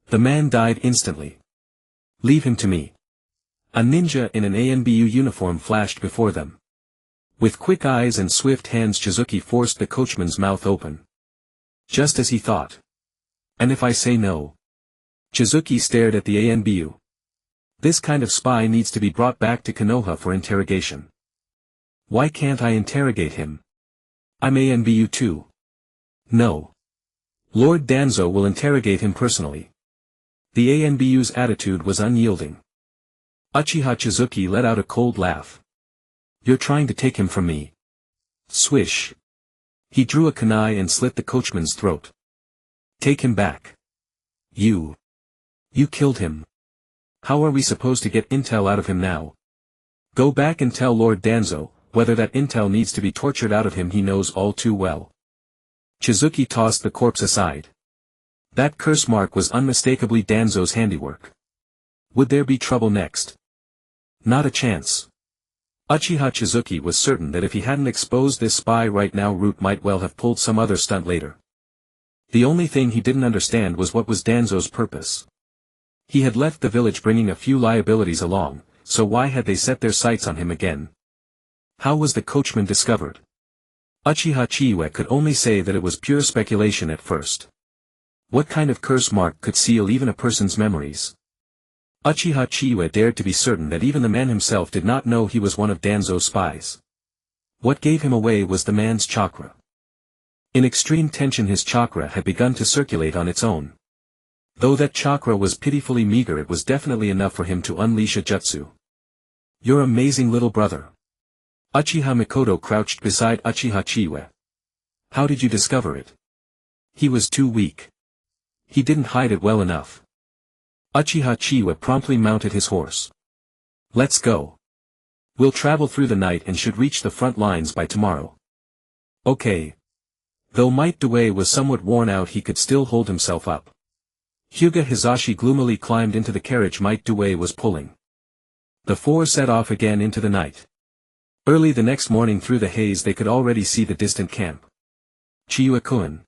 The man died instantly. Leave him to me. A ninja in an ANBU uniform flashed before them. With quick eyes and swift hands, Chizuki forced the coachman's mouth open. Just as he thought. And if I say no? Chizuki stared at the ANBU. This kind of spy needs to be brought back to Konoha for interrogation. Why can't I interrogate him? I'm ANBU too. No. Lord Danzo will interrogate him personally. The ANBU's attitude was unyielding. Uchiha Chizuki let out a cold laugh. You're trying to take him from me. Swish. He drew a kunai and slit the coachman's throat. Take him back. You killed him. How are we supposed to get intel out of him now? Go back and tell Lord Danzo, whether that intel needs to be tortured out of him he knows all too well. Chizuki tossed the corpse aside. That curse mark was unmistakably Danzo's handiwork. Would there be trouble next? Not a chance. Uchiha Chizuki was certain that if he hadn't exposed this spy right now, Root might well have pulled some other stunt later. The only thing he didn't understand was what was Danzo's purpose. He had left the village bringing a few liabilities along, so why had they set their sights on him again? How was the coachman discovered? Uchiha Chiwe could only say that it was pure speculation at first. What kind of curse mark could seal even a person's memories? Uchiha Chiwe dared to be certain that even the man himself did not know he was one of Danzo's spies. What gave him away was the man's chakra. In extreme tension, his chakra had begun to circulate on its own. Though that chakra was pitifully meager, it was definitely enough for him to unleash a jutsu. Your amazing little brother. Uchiha Mikoto crouched beside Uchiha Chiwe. How did you discover it? He was too weak. He didn't hide it well enough. Uchiha Chiwe promptly mounted his horse. Let's go. We'll travel through the night and should reach the front lines by tomorrow. Okay. Though Might Due was somewhat worn out, he could still hold himself up. Hyuga Hisashi gloomily climbed into the carriage Might Due was pulling. The 4 set off again into the night. Early the next morning, through the haze, they could already see the distant camp. Chiue-kun.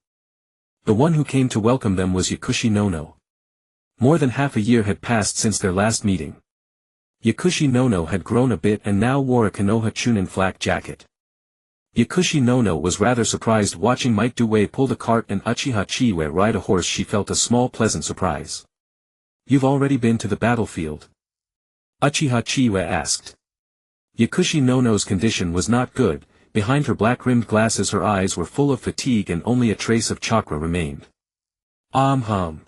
The one who came to welcome them was Yakushi Nono. More than half a year had passed since their last meeting. Yakushi Nono had grown a bit and now wore a Konoha Chunin flak jacket. Yakushi Nono was rather surprised watching Might Due pull the cart and Uchiha Chiwe ride a horse. She felt a small pleasant surprise. You've already been to the battlefield? Uchiha Chiwe asked. Yakushi Nono's condition was not good. Behind her black-rimmed glasses her eyes were full of fatigue and only a trace of chakra remained. Hum.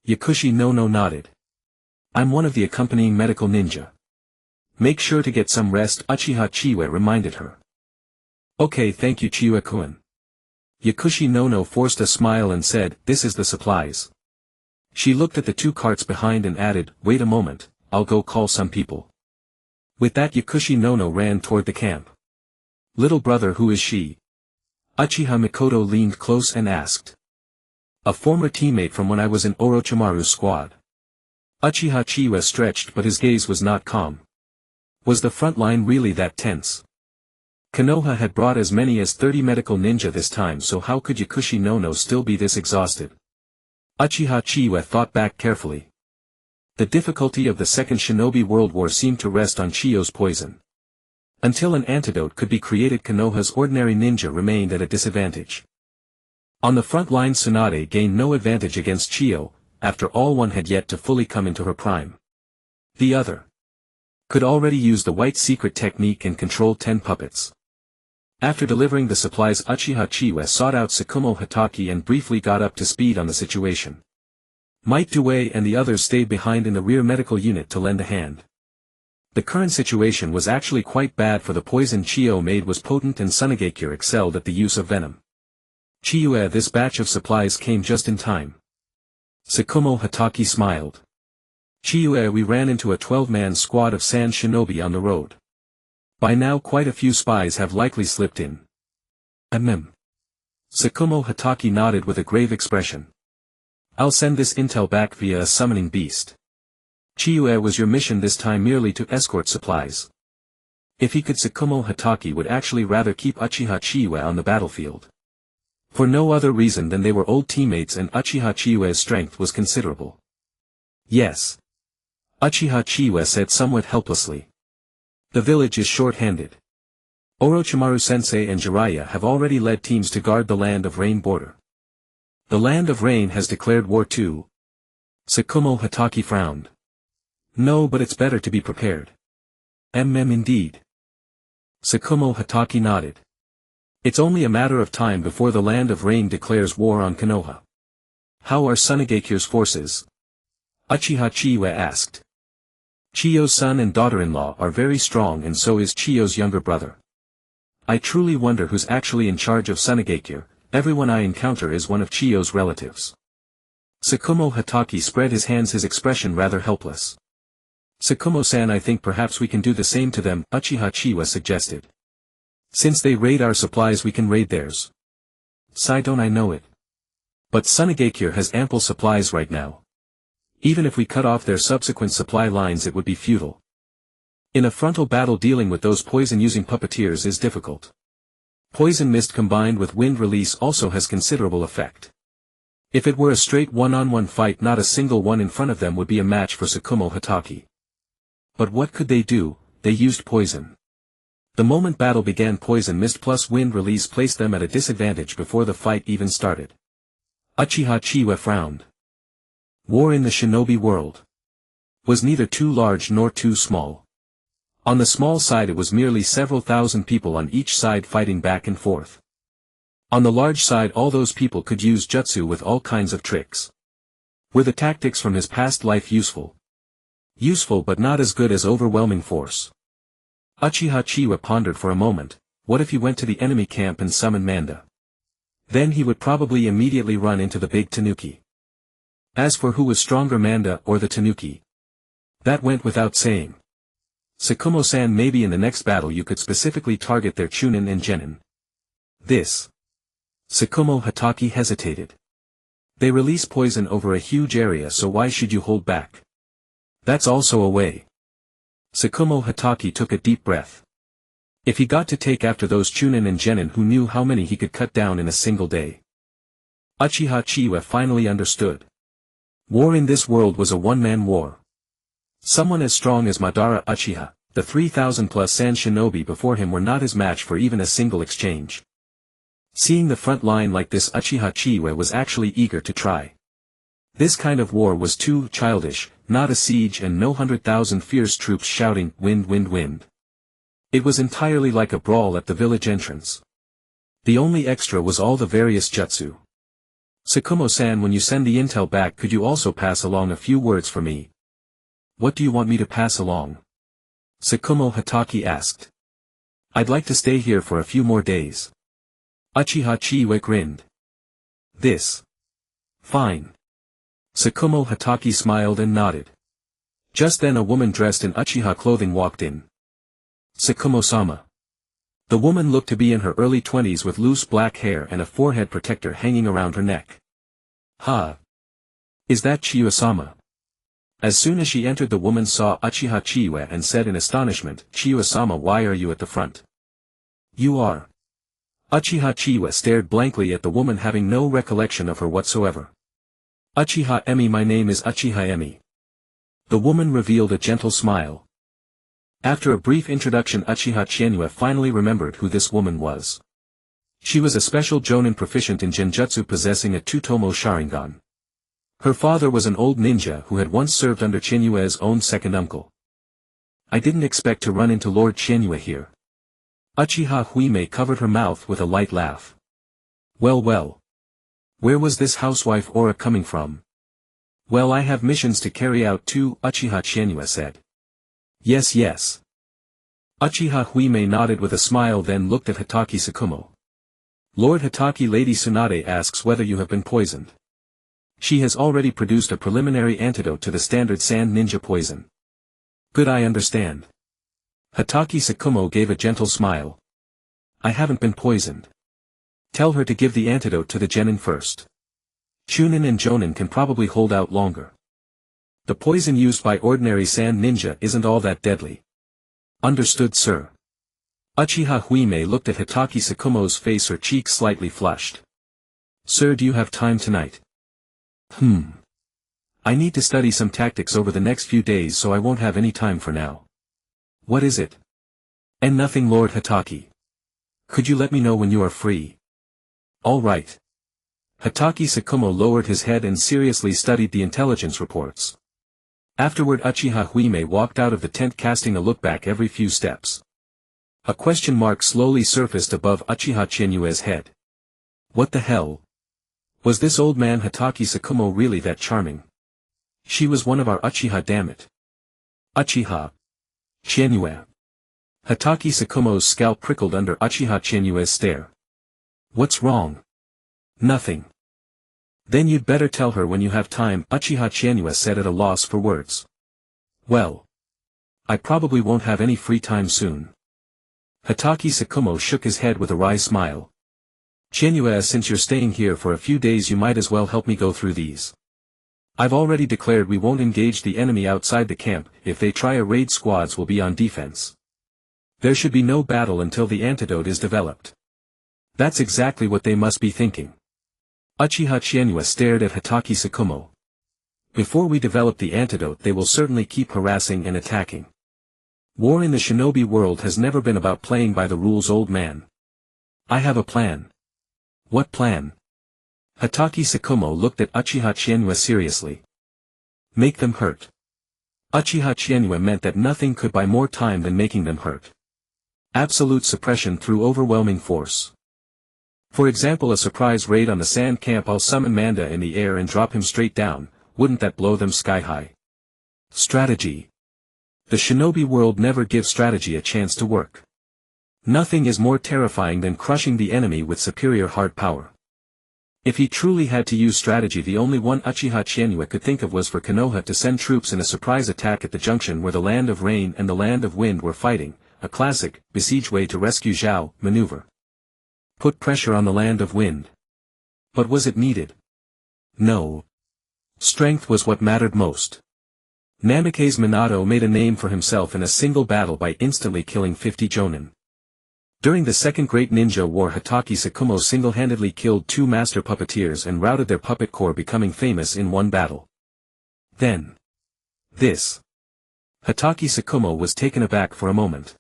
Yakushi no nodded. I'm one of the accompanying medical ninja. Make sure to get some rest, Uchiha Chiwe reminded her. Okay, thank you, Chiwe-kun. Yakushi no forced a smile and said, this is the supplies. She looked at the two carts behind and added, wait a moment, I'll go call some people. With that Yakushi no ran toward the camp. Little brother, who is she? Uchiha Mikoto leaned close and asked. A former teammate from when I was in Orochimaru's squad. Uchiha Chiwe stretched, but his gaze was not calm. Was the front line really that tense? Konoha had brought as many as 30 medical ninja this time, so how could Yakushi no still be this exhausted? Uchiha Chiwe thought back carefully. The difficulty of the Second Shinobi World War seemed to rest on Chiyo's poison. Until an antidote could be created, Konoha's ordinary ninja remained at a disadvantage. On the front line, Tsunade gained no advantage against Chiyo, after all one had yet to fully come into her prime. The other could already use the white secret technique and control 10 puppets. After delivering the supplies, Uchiha Chiwe sought out Tsukumo Hatake and briefly got up to speed on the situation. Might Due and the others stayed behind in the rear medical unit to lend a hand. The current situation was actually quite bad, for the poison Chiyo made was potent and Tsunade excelled at the use of venom. Chiyo, this batch of supplies came just in time. Tsukumo Hatake smiled. Chiyo, we ran into a 12-man squad of sand shinobi on the road. By now quite a few spies have likely slipped in. Tsukumo Hatake nodded with a grave expression. I'll send this intel back via a summoning beast. Chiyo, was your mission this time merely to escort supplies? If he could, Tsukumo Hatake would actually rather keep Uchiha Chiwe on the battlefield. For no other reason than they were old teammates and Uchiha Chiwe's strength was considerable. Yes. Uchiha Chiwe said somewhat helplessly. The village is short-handed. Orochimaru-sensei and Jiraiya have already led teams to guard the Land of Rain border. The Land of Rain has declared war too. Tsukumo Hatake frowned. No, but it's better to be prepared. Indeed. Tsukumo Hatake nodded. It's only a matter of time before the Land of Rain declares war on Konoha. How are Tsunade's forces? Uchiha Chiwe asked. Chiyo's son and daughter-in-law are very strong, and so is Chiyo's younger brother. I truly wonder who's actually in charge of Tsunade. Everyone I encounter is one of Chiyo's relatives. Tsukumo Hatake spread his hands, his expression rather helpless. Tsukumo-san, I think perhaps we can do the same to them, Uchiha Chiwe suggested. Since they raid our supplies, we can raid theirs. Sigh, don't I know it. But Tsunade has ample supplies right now. Even if we cut off their subsequent supply lines, it would be futile. In a frontal battle, dealing with those poison-using puppeteers is difficult. Poison mist combined with wind release also has considerable effect. If it were a straight one-on-one fight, not a single one in front of them would be a match for Tsukumo Hatake. But what could they do? They used poison. The moment battle began, poison mist plus wind release placed them at a disadvantage before the fight even started. Uchiha Chiwe frowned. War in the shinobi world was neither too large nor too small. On the small side, it was merely several thousand people on each side fighting back and forth. On the large side, all those people could use jutsu with all kinds of tricks. Were the tactics from his past life useful? Useful, but not as good as overwhelming force. Uchiha Chiwe pondered for a moment. What if he went to the enemy camp and summoned Manda? Then he would probably immediately run into the big tanuki. As for who was stronger, Manda or the tanuki? That went without saying. Tsukumo-san, maybe in the next battle you could specifically target their Chunin and Genin. This. Tsukumo Hatake hesitated. They release poison over a huge area, so why should you hold back? That's also a way. Tsukumo Hatake took a deep breath. If he got to take after those Chunin and Genin, who knew how many he could cut down in a single day? Uchiha Chiwe finally understood. War in this world was a one-man war. Someone as strong as Madara Uchiha, the 3,000+ sand shinobi before him were not his match for even a single exchange. Seeing the front line like this, Uchiha Chiwe was actually eager to try. This kind of war was too childish, not a siege and no 100,000 fierce troops shouting, "Wind, wind, wind." It was entirely like a brawl at the village entrance. The only extra was all the various jutsu. Sakumo-san, when you send the intel back, could you also pass along a few words for me? What do you want me to pass along? Sakumo Hatake asked. I'd like to stay here for a few more days. Uchiha Chizuki grinned. This. Fine. Sakumo Hatake smiled and nodded. Just then a woman dressed in Uchiha clothing walked in. Sakumo-sama. The woman looked to be in her early 20s with loose black hair and a forehead protector hanging around her neck. Ha! Is that Chiyo-sama? As soon as she entered, the woman saw Uchiha Chizuki and said in astonishment, Chiyo-sama, why are you at the front? You are. Uchiha Chizuki stared blankly at the woman, having no recollection of her whatsoever. Uchiha Emi, my name is Uchiha Emi. The woman revealed a gentle smile. After a brief introduction, Uchiha Chizuki finally remembered who this woman was. She was a special jonin proficient in genjutsu, possessing a Tutomo Sharingan. Her father was an old ninja who had once served under Chizuki's own second uncle. I didn't expect to run into Lord Chizuki here. Uchiha Huime covered her mouth with a light laugh. Well well. Where was this housewife aura coming from? Well, I have missions to carry out too, Uchiha Chizuki said. Yes yes. Uchiha Huime nodded with a smile, then looked at Hatake Sakumo. Lord Hatake, Lady Tsunade asks whether you have been poisoned. She has already produced a preliminary antidote to the standard sand ninja poison. Good, I understand. Hatake Sakumo gave a gentle smile. I haven't been poisoned. Tell her to give the antidote to the genin first. Chunin and jonin can probably hold out longer. The poison used by ordinary sand ninja isn't all that deadly. Understood, sir. Uchiha Huime looked at Hatake Sakumo's face, her cheeks slightly flushed. Sir, do you have time tonight? I need to study some tactics over the next few days, so I won't have any time for now. What is it? And nothing, Lord Hatake. Could you let me know when you are free? All right. Hatake Sakumo lowered his head and seriously studied the intelligence reports. Afterward, Uchiha Huime walked out of the tent, casting a look back every few steps. A question mark slowly surfaced above Uchiha Chizuki's head. What the hell? Was this old man Hatake Sakumo really that charming? She was one of our Uchiha, damn it. Uchiha Chizuki. Hatake Sakumo's scalp prickled under Uchiha Chizuki's stare. What's wrong? Nothing. Then you'd better tell her when you have time, Uchiha Chizuki said at a loss for words. Well. I probably won't have any free time soon. Hatake Sakumo shook his head with a wry smile. Chizuki, since you're staying here for a few days, you might as well help me go through these. I've already declared we won't engage the enemy outside the camp. If they try a raid, squads will be on defense. There should be no battle until the antidote is developed. That's exactly what they must be thinking. Uchiha Chizuki stared at Hatake Sakumo. Before we develop the antidote, they will certainly keep harassing and attacking. War in the shinobi world has never been about playing by the rules, old man. I have a plan. What plan? Hatake Sakumo looked at Uchiha Chizuki seriously. Make them hurt. Uchiha Chizuki meant that nothing could buy more time than making them hurt. Absolute suppression through overwhelming force. For example, a surprise raid on the sand camp. I'll summon Manda in the air and drop him straight down. Wouldn't that blow them sky high? Strategy. The shinobi world never gives strategy a chance to work. Nothing is more terrifying than crushing the enemy with superior hard power. If he truly had to use strategy, the only one Uchiha Chizuki could think of was for Konoha to send troops in a surprise attack at the junction where the Land of Rain and the Land of Wind were fighting, a classic, besiege way to rescue Zhao maneuver. Put pressure on the Land of Wind. But was it needed? No. Strength was what mattered most. Namikaze Minato made a name for himself in a single battle by instantly killing 50 jonin. During the Second Great Ninja War, Hatake Sakumo single-handedly killed 2 master puppeteers and routed their puppet corps, becoming famous in one battle. Then. This. Hatake Sakumo was taken aback for a moment.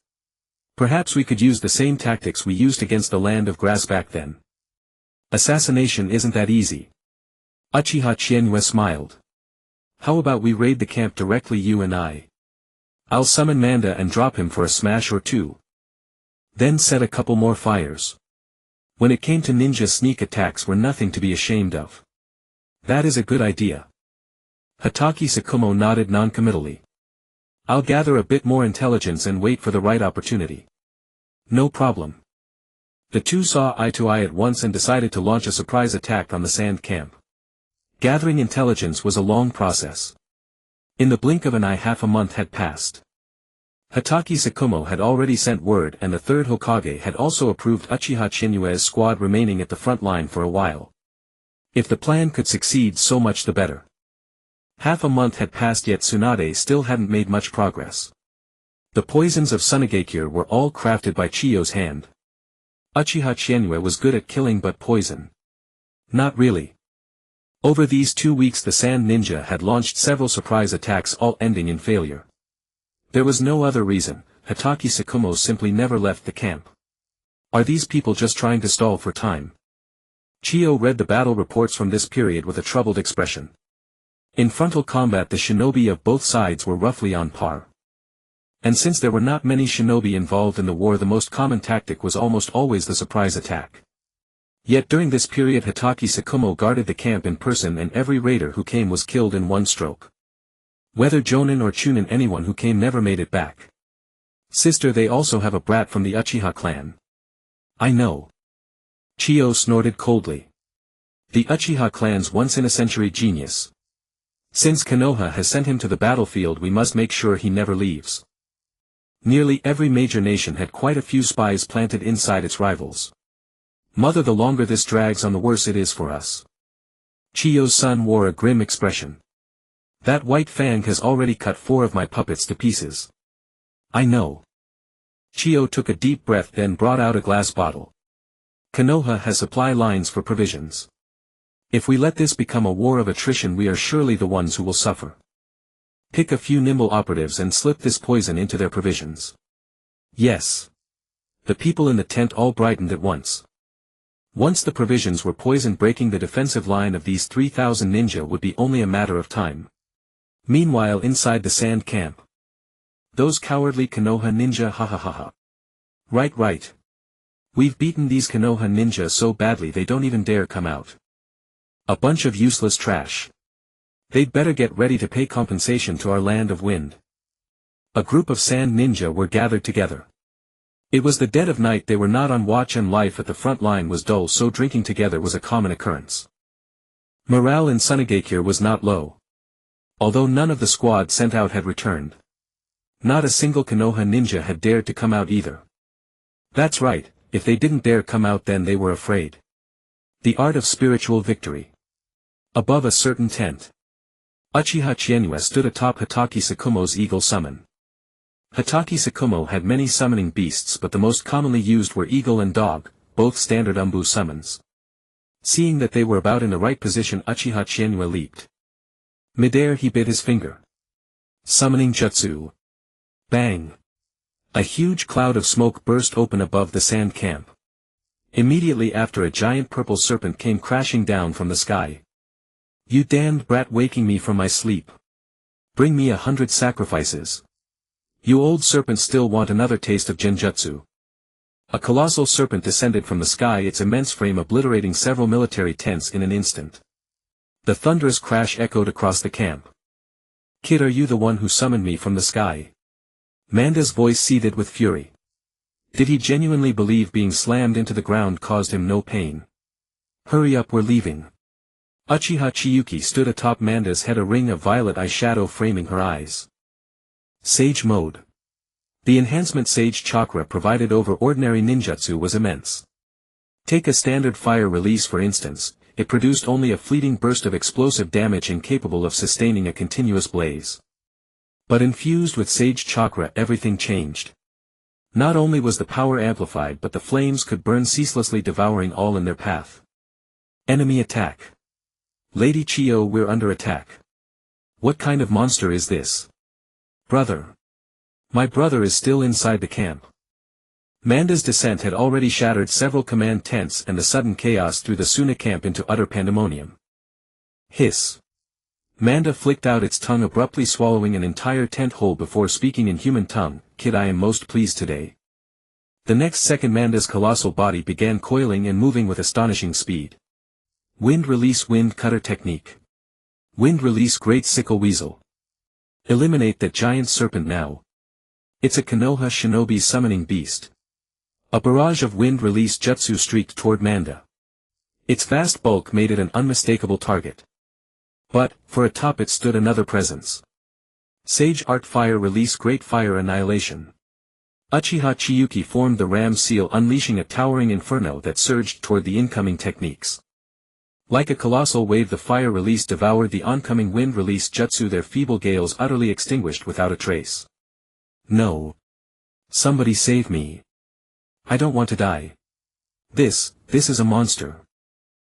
Perhaps we could use the same tactics we used against the Land of Grass back then. Assassination isn't that easy. Uchiha Chizuki smiled. How about we raid the camp directly, you and I? I'll summon Manda and drop him for a smash or two. Then set a couple more fires. When it came to ninja, sneak attacks were nothing to be ashamed of. That is a good idea. Hatake Sakumo nodded noncommittally. I'll gather a bit more intelligence and wait for the right opportunity. No problem. The two saw eye to eye at once and decided to launch a surprise attack on the sand camp. Gathering intelligence was a long process. In the blink of an eye, half a month had passed. Hatake Sakumo had already sent word, and the third Hokage had also approved Uchiha Chinue's squad remaining at the front line for a while. If the plan could succeed, so much the better. Half a month had passed, yet Tsunade still hadn't made much progress. The poisons of Sunigakure were all crafted by Chiyo's hand. Uchiha Chinue was good at killing, but poison? Not really. Over these 2 weeks the Sand Ninja had launched several surprise attacks, all ending in failure. There was no other reason. Hatake Sakumo simply never left the camp. Are these people just trying to stall for time? Chiyo read the battle reports from this period with a troubled expression. In frontal combat the shinobi of both sides were roughly on par. And since there were not many shinobi involved in the war, the most common tactic was almost always the surprise attack. Yet during this period Hatake Sakumo guarded the camp in person, and every raider who came was killed in one stroke. Whether Jonin or Chunin, anyone who came never made it back. Sister, they also have a brat from the Uchiha clan. I know. Chiyo snorted coldly. The Uchiha clan's once-in-a-century genius. Since Konoha has sent him to the battlefield, we must make sure he never leaves. Nearly every major nation had quite a few spies planted inside its rivals. Mother, the longer this drags on, the worse it is for us. Chiyo's son wore a grim expression. That white fang has already cut 4 of my puppets to pieces. I know. Chiyo took a deep breath, then brought out a glass bottle. Konoha has supply lines for provisions. If we let this become a war of attrition, we are surely the ones who will suffer. Pick a few nimble operatives and slip this poison into their provisions. Yes. The people in the tent all brightened at once. Once the provisions were poisoned, breaking the defensive line of these 3,000 ninja would be only a matter of time. Meanwhile, inside the sand camp. Those cowardly Konoha ninja, ha ha ha ha. Right. We've beaten these Konoha ninja so badly they don't even dare come out. A bunch of useless trash. They'd better get ready to pay compensation to our land of wind. A group of sand ninja were gathered together. It was the dead of night, they were not on watch, and life at the front line was dull, so drinking together was a common occurrence. Morale in Sunigakure was not low. Although none of the squad sent out had returned. Not a single Konoha ninja had dared to come out either. That's right, if they didn't dare come out, then they were afraid. The art of spiritual victory. Above a certain tent, Uchiha Chienue stood atop Hatake Sakumo's eagle summon. Hatake Sakumo had many summoning beasts, but the most commonly used were eagle and dog, both standard umbu summons. Seeing that they were about in the right position, Uchiha Chienue leaped. Midair he bit his finger. Summoning jutsu. Bang! A huge cloud of smoke burst open above the sand camp. Immediately after, a giant purple serpent came crashing down from the sky. You damned brat, waking me from my sleep. Bring me 100 sacrifices. You old serpent still want another taste of genjutsu. A colossal serpent descended from the sky, its immense frame obliterating several military tents in an instant. The thunderous crash echoed across the camp. Kid, are you the one who summoned me from the sky? Manda's voice seethed with fury. Did he genuinely believe being slammed into the ground caused him no pain? Hurry up, we're leaving. Uchiha Chiyuki stood atop Manda's head, a ring of violet eyeshadow framing her eyes. Sage mode. The enhancement Sage Chakra provided over ordinary ninjutsu was immense. Take a standard fire release for instance, it produced only a fleeting burst of explosive damage incapable of sustaining a continuous blaze. But infused with Sage Chakra, everything changed. Not only was the power amplified, but the flames could burn ceaselessly, devouring all in their path. Enemy attack. Lady Chiyo, we're under attack. What kind of monster is this? Brother. My brother is still inside the camp. Manda's descent had already shattered several command tents, and the sudden chaos threw the Suna camp into utter pandemonium. Hiss. Manda flicked out its tongue, abruptly swallowing an entire tent whole before speaking in human tongue. Kid, I am most pleased today. The next second Manda's colossal body began coiling and moving with astonishing speed. Wind release wind cutter technique. Wind release great sickle weasel. Eliminate that giant serpent now. It's a Konoha shinobi summoning beast. A barrage of wind release jutsu streaked toward Manda. Its vast bulk made it an unmistakable target. But, for atop it stood another presence. Sage Art Fire release great fire annihilation. Uchiha Chizuki formed the ram seal, unleashing a towering inferno that surged toward the incoming techniques. Like a colossal wave, the fire release devoured the oncoming wind release jutsu, their feeble gales utterly extinguished without a trace. No. Somebody save me. I don't want to die. This is a monster.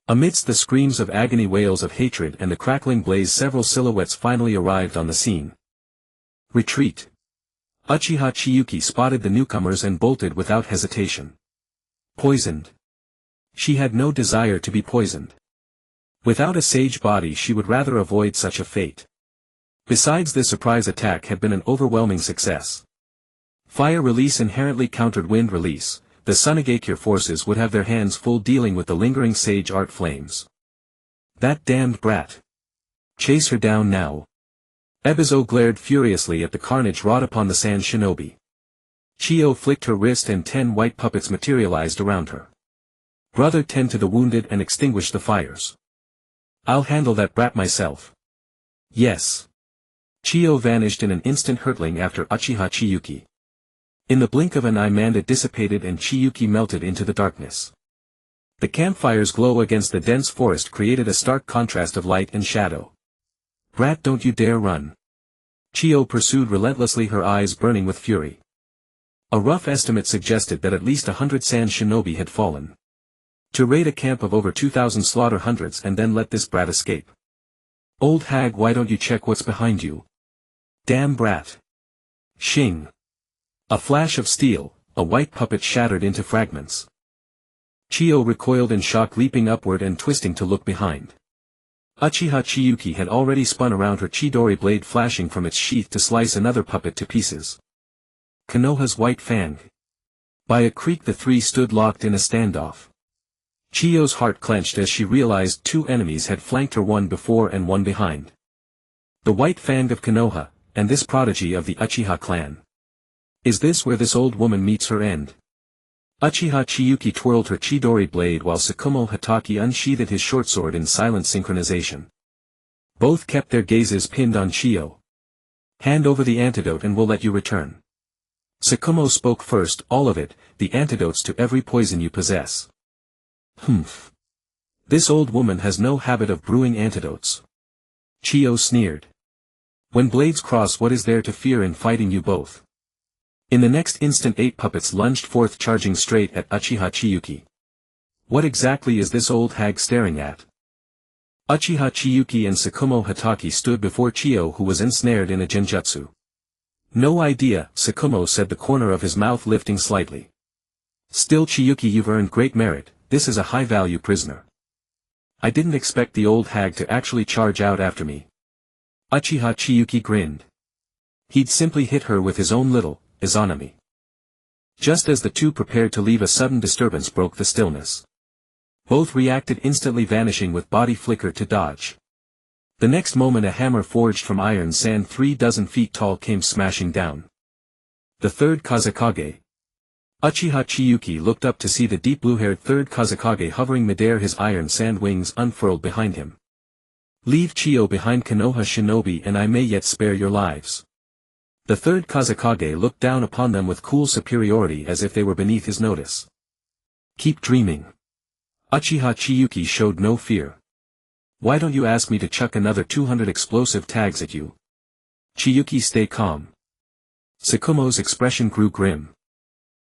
Amidst the screams of agony, wails of hatred, and the crackling blaze, several silhouettes finally arrived on the scene. Retreat. Uchiha Chizuki spotted the newcomers and bolted without hesitation. Poisoned. She had no desire to be poisoned. Without a sage body, she would rather avoid such a fate. Besides, this surprise attack had been an overwhelming success. Fire release inherently countered wind release. The Sunigakure forces would have their hands full dealing with the lingering sage art flames. That damned brat. Chase her down now. Ebizo glared furiously at the carnage wrought upon the sand shinobi. Chio flicked her wrist and 10 white puppets materialized around her. Brother, tend to the wounded and extinguish the fires. I'll handle that brat myself. Yes. Chio vanished in an instant, hurtling after Uchiha Chizuki. In the blink of an eye, Manda dissipated and Chizuki melted into the darkness. The campfire's glow against the dense forest created a stark contrast of light and shadow. Brat, don't you dare run. Chio pursued relentlessly, her eyes burning with fury. A rough estimate suggested that at least 100 sand shinobi had fallen. To raid a camp of over 2,000, slaughter hundreds, and then let this brat escape. Old hag, why don't you check what's behind you? Damn brat. Shing. A flash of steel, a white puppet shattered into fragments. Chio recoiled in shock, leaping upward and twisting to look behind. Uchiha Chizuki had already spun around, her Chidori blade flashing from its sheath to slice another puppet to pieces. Konoha's white fang. By a creak, the three stood locked in a standoff. Chio's heart clenched as she realized 2 enemies had flanked her, one before and one behind. The white fang of Konoha, and this prodigy of the Uchiha clan. Is this where this old woman meets her end? Uchiha Chizuki twirled her Chidori blade while Tsukumo Hatake unsheathed his shortsword in silent synchronization. Both kept their gazes pinned on Chio. Hand over the antidote and we'll let you return. Tsukumo spoke first. All of it, the antidotes to every poison you possess. Humph. This old woman has no habit of brewing antidotes. Chio sneered. When blades cross, what is there to fear in fighting you both? In the next instant 8 puppets lunged forth, charging straight at Uchiha Chizuki. What exactly is this old hag staring at? Uchiha Chizuki and Tsukumo Hatake stood before Chio, who was ensnared in a genjutsu. No idea, Tsukumo said, the corner of his mouth lifting slightly. Still, Chizuki, you've earned great merit. This is a high-value prisoner. I didn't expect the old hag to actually charge out after me. Uchiha Chizuki grinned. He'd simply hit her with his own little Izanami. Just as the two prepared to leave, a sudden disturbance broke the stillness. Both reacted instantly, vanishing with body flicker to dodge. The next moment a hammer forged from iron sand 36 feet tall came smashing down. The third Kazekage. Uchiha Chizuki looked up to see the deep blue-haired third Kazekage hovering midair, his iron sand wings unfurled behind him. Leave Chio behind, Konoha shinobi, and I may yet spare your lives. The third Kazekage looked down upon them with cool superiority, as if they were beneath his notice. Keep dreaming. Uchiha Chizuki showed no fear. Why don't you ask me to chuck another 200 explosive tags at you? Chizuki, stay calm. Tsukumo's expression grew grim.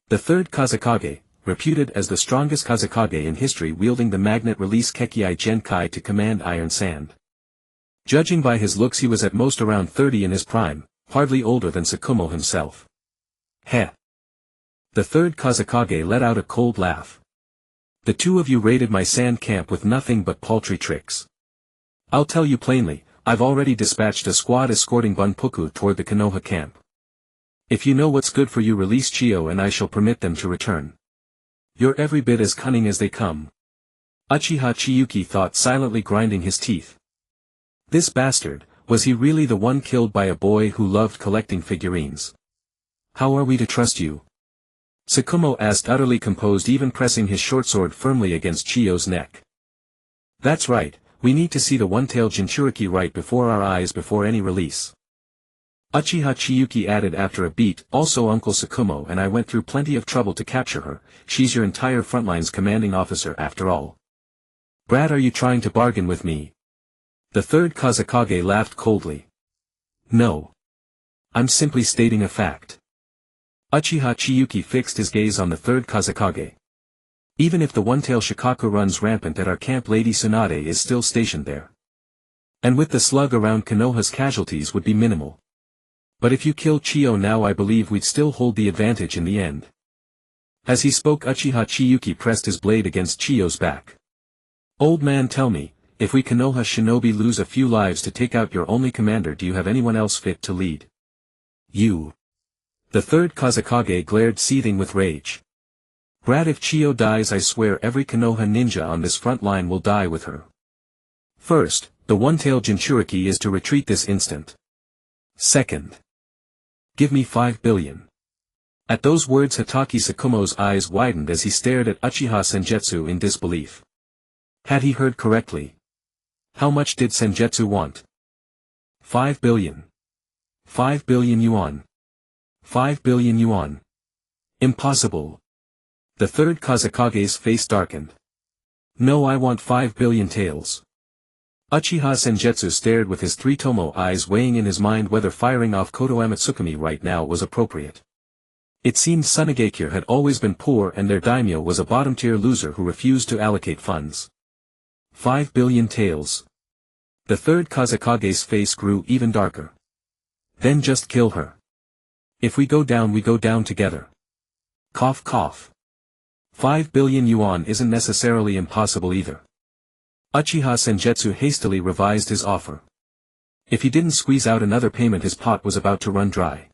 The third Kazekage, reputed as the strongest Kazekage in history, wielding the magnet release Kekei Genkai to command iron sand. Judging by his looks, he was at most around 30 in his prime, hardly older than Tsukumo himself. Heh. The third Kazekage let out a cold laugh. The two of you raided my sand camp with nothing but paltry tricks. I'll tell you plainly, I've already dispatched a squad escorting Bunpuku toward the Konoha camp. If you know what's good for you, release Chio and I shall permit them to return. You're every bit as cunning as they come. Uchiha Chizuki thought, silently grinding his teeth. This bastard, was he really the one killed by a boy who loved collecting figurines? How are we to trust you? Tsukumo asked, utterly composed, even pressing his short sword firmly against Chiyo's neck. That's right, we need to see the one-tailed Jinchuriki right before our eyes before any release. Uchiha Chizuki added after a beat, also Uncle Tsukumo and I went through plenty of trouble to capture her, she's your entire frontline's commanding officer after all. Brat, are you trying to bargain with me? The third Kazekage laughed coldly. No. I'm simply stating a fact. Uchiha Chizuki fixed his gaze on the third Kazekage. Even if the one-tail Shikaku runs rampant at our camp, Lady Tsunade is still stationed there. And with the slug around, Konoha's casualties would be minimal. But if you kill Chiyo now, I believe we'd still hold the advantage in the end. As he spoke, Uchiha Chizuki pressed his blade against Chiyo's back. Old man, tell me, if we Konoha shinobi lose a few lives to take out your only commander, do you have anyone else fit to lead? You. The third Kazekage glared, seething with rage. Brat, if Chiyo dies, I swear every Konoha ninja on this front line will die with her. First, the one-tailed Jinchuriki is to retreat this instant. Second. Give me 5 billion. At those words, Hatake Tsukumo's eyes widened as he stared at Uchiha Senjutsu in disbelief. Had he heard correctly? How much did Senjutsu want? 5 billion. 5 billion yuan. 5 billion yuan. Impossible. The third Kazekage's face darkened. No, I want 5 billion taels. Uchiha Senjutsu stared with his three tomo eyes, weighing in his mind whether firing off Koto Amatsukami right now was appropriate. It seemed Tsunagakure had always been poor and their daimyo was a bottom-tier loser who refused to allocate funds. 5 billion taels. The third Kazekage's face grew even darker. Then just kill her. If we go down, we go down together. Cough cough. 5 billion yuan isn't necessarily impossible either. Uchiha Senjutsu hastily revised his offer. If he didn't squeeze out another payment, his pot was about to run dry.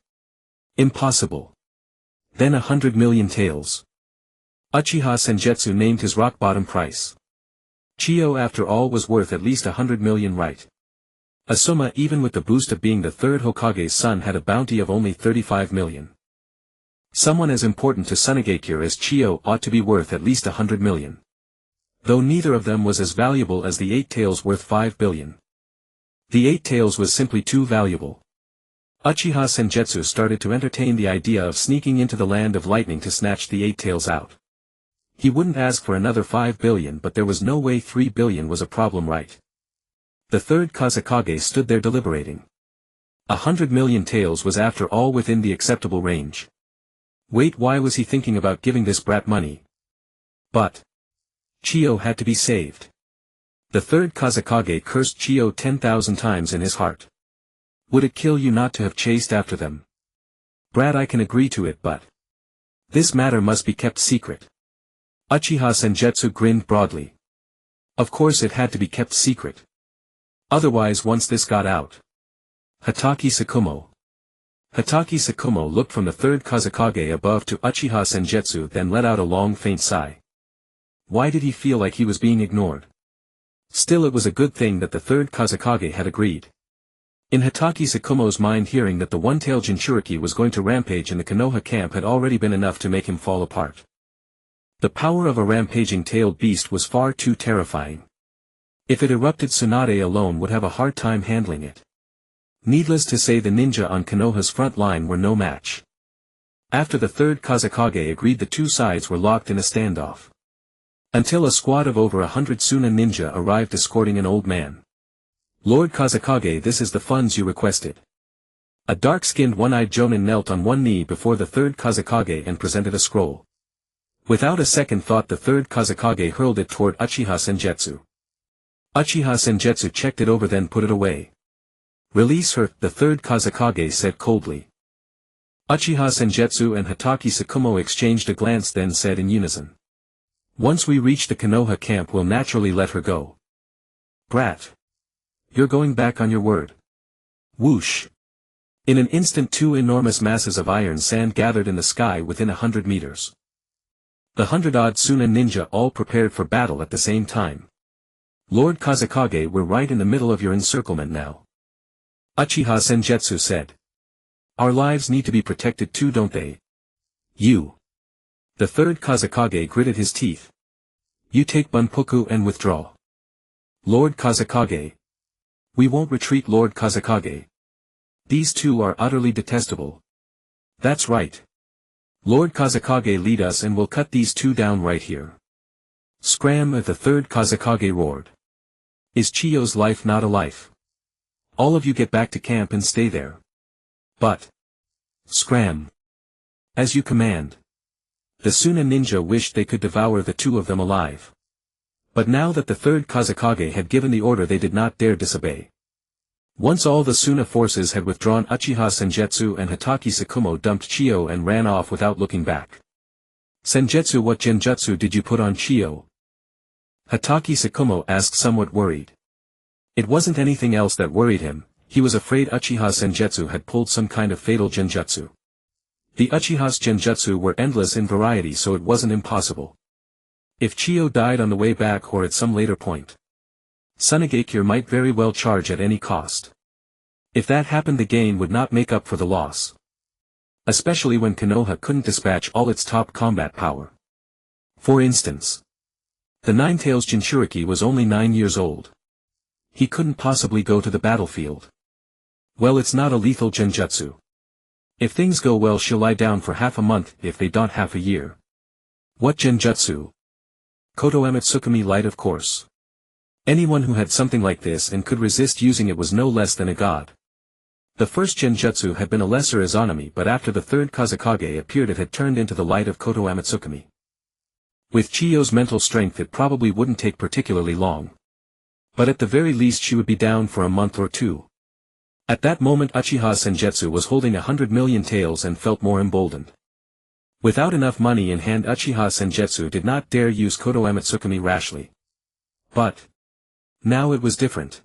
Impossible. Then 100 million taels. Uchiha Senjutsu named his rock-bottom price. Chiyo, after all, was worth at least 100 million, right? Asuma, even with the boost of being the third Hokage's son, had a bounty of only 35 million. Someone as important to Tsunagakure as Chiyo ought to be worth at least 100 million. Though neither of them was as valuable as the 8 taels worth 5 billion. The 8 taels was simply too valuable. Uchiha Senjutsu started to entertain the idea of sneaking into the land of lightning to snatch the 8 taels out. He wouldn't ask for another 5 billion, but there was no way 3 billion was a problem, right? The third Kazekage stood there deliberating. 100 million taels was after all within the acceptable range. Wait, why was he thinking about giving this brat money? But Chiyo had to be saved. The third Kazekage cursed Chiyo 10,000 times in his heart. Would it kill you not to have chased after them? Brat, I can agree to it, but this matter must be kept secret. Uchiha Senjutsu grinned broadly. Of course it had to be kept secret. Otherwise, once this got out. Hatake Tsukumo. Hatake Tsukumo looked from the third Kazekage above to Uchiha Senjutsu, then let out a long faint sigh. Why did he feel like he was being ignored? Still, it was a good thing that the third Kazekage had agreed. In Hatake Tsukumo's mind, hearing that the one-tailed Jinchuriki was going to rampage in the Konoha camp had already been enough to make him fall apart. The power of a rampaging tailed beast was far too terrifying. If it erupted, Tsunade alone would have a hard time handling it. Needless to say, the ninja on Konoha's front line were no match. After the third Kazekage agreed, the two sides were locked in a standoff. Until a squad of over 100 Suna ninja arrived escorting an old man. Lord Kazekage, this is the funds you requested. A dark-skinned one-eyed jonin knelt on one knee before the third Kazekage and presented a scroll. Without a second thought, the third Kazekage hurled it toward Uchiha Senjutsu. Uchiha Senjutsu checked it over, then put it away. Release her, the third Kazekage said coldly. Uchiha Senjutsu and Hatake Tsukumo exchanged a glance, then said in unison. Once we reach the Konoha camp, we'll naturally let her go. Brat. You're going back on your word. Whoosh. In an instant, two enormous masses of iron sand gathered in the sky within 100 meters. The 100-odd Suna ninja all prepared for battle at the same time. Lord Kazekage, we're right in the middle of your encirclement now. Uchiha Senjutsu said. Our lives need to be protected too, don't they? You. The third Kazekage gritted his teeth. You take Bunpoku and withdraw. Lord Kazekage. We won't retreat, Lord Kazekage. These two are utterly detestable. That's right. Lord Kazekage, lead us and we'll cut these two down right here. Scram! The third Kazekage roared. Is Chiyo's life not a life? All of you get back to camp and stay there. But. Scram! As you command. The Suna ninja wished they could devour the two of them alive. But now that the third Kazekage had given the order, they did not dare disobey. Once all the Suna forces had withdrawn, Uchiha Senjutsu and Hatake Sakumo dumped Chiyo and ran off without looking back. Senjutsu, what genjutsu did you put on Chiyo? Hatake Sakumo asked, somewhat worried. It wasn't anything else that worried him, he was afraid Uchiha Senjutsu had pulled some kind of fatal genjutsu. The Uchiha's genjutsu were endless in variety, so it wasn't impossible. If Chiyo died on the way back or at some later point, Sunagakure might very well charge at any cost. If that happened, the gain would not make up for the loss. Especially when Konoha couldn't dispatch all its top combat power. For instance, the Ninetails Jinchuriki was only 9 years old. He couldn't possibly go to the battlefield. Well, it's not a lethal genjutsu. If things go well, she'll lie down for half a month, if they don't half a year. What genjutsu? Koto Amatsukami light, of course. Anyone who had something like this and could resist using it was no less than a god. The first genjutsu had been a lesser Izanami, but after the third Kazekage appeared it had turned into the light of Koto Amatsukami. With Chiyo's mental strength it probably wouldn't take particularly long. But at the very least she would be down for a month or two. At that moment Uchiha Senjutsu was holding 100 million taels and felt more emboldened. Without enough money in hand, Uchiha Senjutsu did not dare use Koto Amatsukami rashly. But now it was different.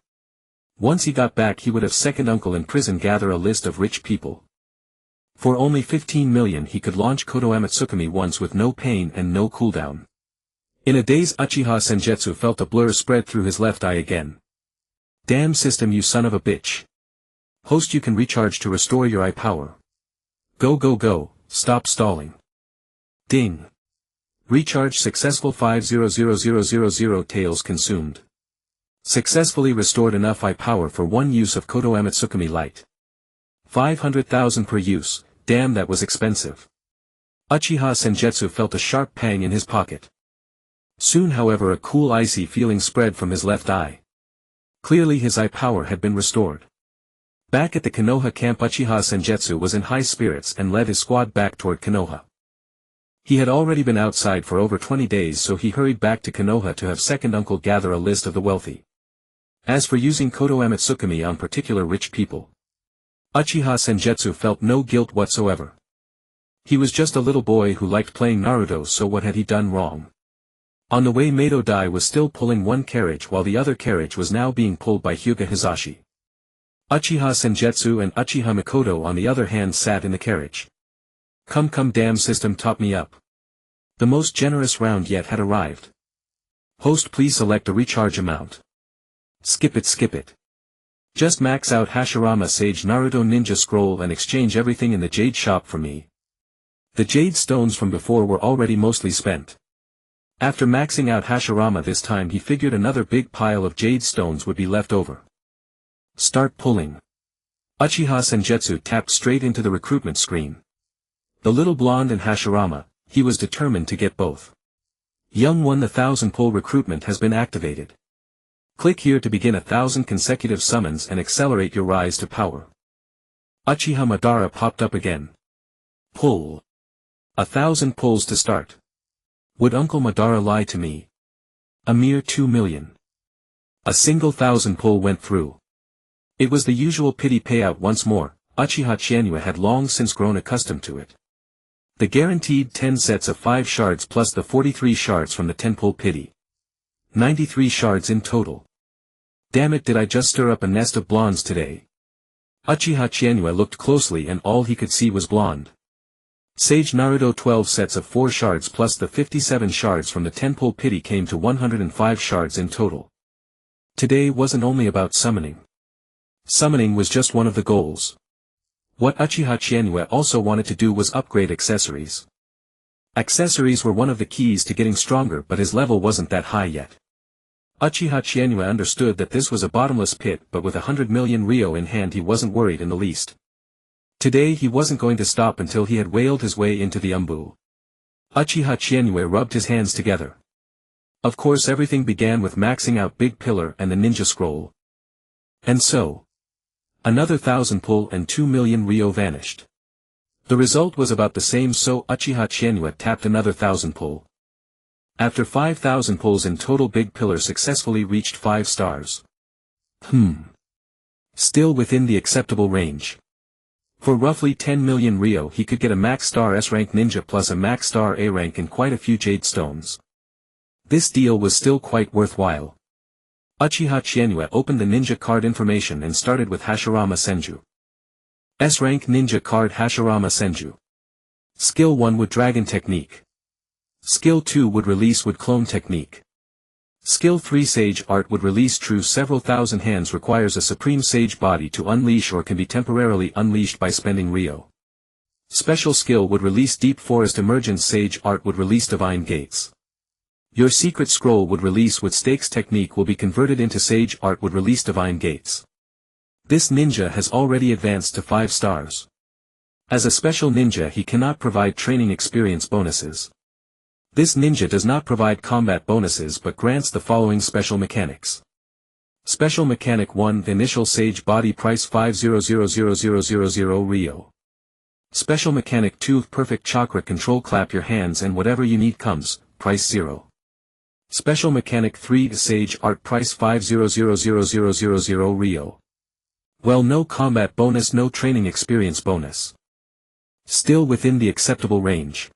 Once he got back, he would have second uncle in prison gather a list of rich people. For only 15 million he could launch Koto Amatsukami once with no pain and no cooldown. In a daze Uchiha Senjutsu felt a blur spread through his left eye again. Damn system, you son of a bitch. Host, you can recharge to restore your eye power. Go go go, stop stalling. Ding. Recharge successful, 500000 taels consumed. Successfully restored enough eye power for one use of Koto Amatsukami light. 500,000 per use, damn, that was expensive. Uchiha Senjutsu felt a sharp pang in his pocket. Soon, however, a cool icy feeling spread from his left eye. Clearly his eye power had been restored. Back at the Konoha camp, Uchiha Senjutsu was in high spirits and led his squad back toward Konoha. He had already been outside for over 20 days, so he hurried back to Konoha to have second uncle gather a list of the wealthy. As for using Koto Amatsukami on particular rich people, Uchiha Senjutsu felt no guilt whatsoever. He was just a little boy who liked playing Naruto, so what had he done wrong? On the way, Mato Dai was still pulling one carriage while the other carriage was now being pulled by Hyuga Hizashi. Uchiha Senjutsu and Uchiha Mikoto on the other hand sat in the carriage. Come, damn system, top me up. The most generous round yet had arrived. Host, please select a recharge amount. Skip it. Just max out Hashirama Sage Naruto Ninja Scroll and exchange everything in the Jade shop for me. The Jade stones from before were already mostly spent. After maxing out Hashirama this time, he figured another big pile of Jade stones would be left over. Start pulling. Uchiha Senjutsu tapped straight into the recruitment screen. The little blonde and Hashirama, he was determined to get both. Young 1, the 1000 pull recruitment has been activated. Click here to begin 1000 consecutive summons and accelerate your rise to power. Uchiha Madara popped up again. Pull. 1000 pulls to start. Would Uncle Madara lie to me? A mere 2 million. A single 1000 pull went through. It was the usual pity payout once more. Uchiha Chizuki had long since grown accustomed to it. The guaranteed 10 sets of 5 shards plus the 43 shards from the 10 pull pity. 93 shards in total. Damn it, did I just stir up a nest of blondes today? Uchiha Chizuki looked closely and all he could see was blonde. Sage Naruto 12 sets of 4 shards plus the 57 shards from the Tenpole Pity came to 105 shards in total. Today wasn't only about summoning. Summoning was just one of the goals. What Uchiha Chizuki also wanted to do was upgrade accessories. Accessories were one of the keys to getting stronger, but his level wasn't that high yet. Uchiha Chizuki understood that this was a bottomless pit, but with 100 million ryo in hand he wasn't worried in the least. Today he wasn't going to stop until he had whaled his way into the Umbu. Uchiha Chizuki rubbed his hands together. Of course everything began with maxing out Big Pillar and the Ninja Scroll. And so, another 1,000 pull and 2 million ryo vanished. The result was about the same, so Uchiha Chizuki tapped another 1,000 pull. After 5,000 pulls in total, Big Pillar successfully reached 5 stars. Still within the acceptable range. For roughly 10 million ryo he could get a max star S rank ninja plus a max star A rank and quite a few jade stones. This deal was still quite worthwhile. Uchiha Chizuki opened the ninja card information and started with Hashirama Senju. S rank ninja card Hashirama Senju. Skill 1 Wood Dragon Technique. Skill 2 Would Release Wood Clone Technique. Skill 3 Sage Art Would Release True Several thousand hands, requires a supreme sage body to unleash or can be temporarily unleashed by spending ryo. Special Skill Would Release Deep Forest Emergence. Sage Art Would Release Divine Gates. Your Secret Scroll Would Release Wood Stakes Technique will be converted into Sage Art Would Release Divine Gates. This ninja has already advanced to 5 stars. As a special ninja he cannot provide training experience bonuses. This ninja does not provide combat bonuses but grants the following special mechanics. Special Mechanic 1 The initial Sage Body Price 5000000 ryo. Special Mechanic 2 Perfect Chakra Control. Clap your hands and whatever you need comes, price 0. Special Mechanic 3 Sage Art Price 5000000 ryo. Well, no combat bonus, no training experience bonus. Still within the acceptable range.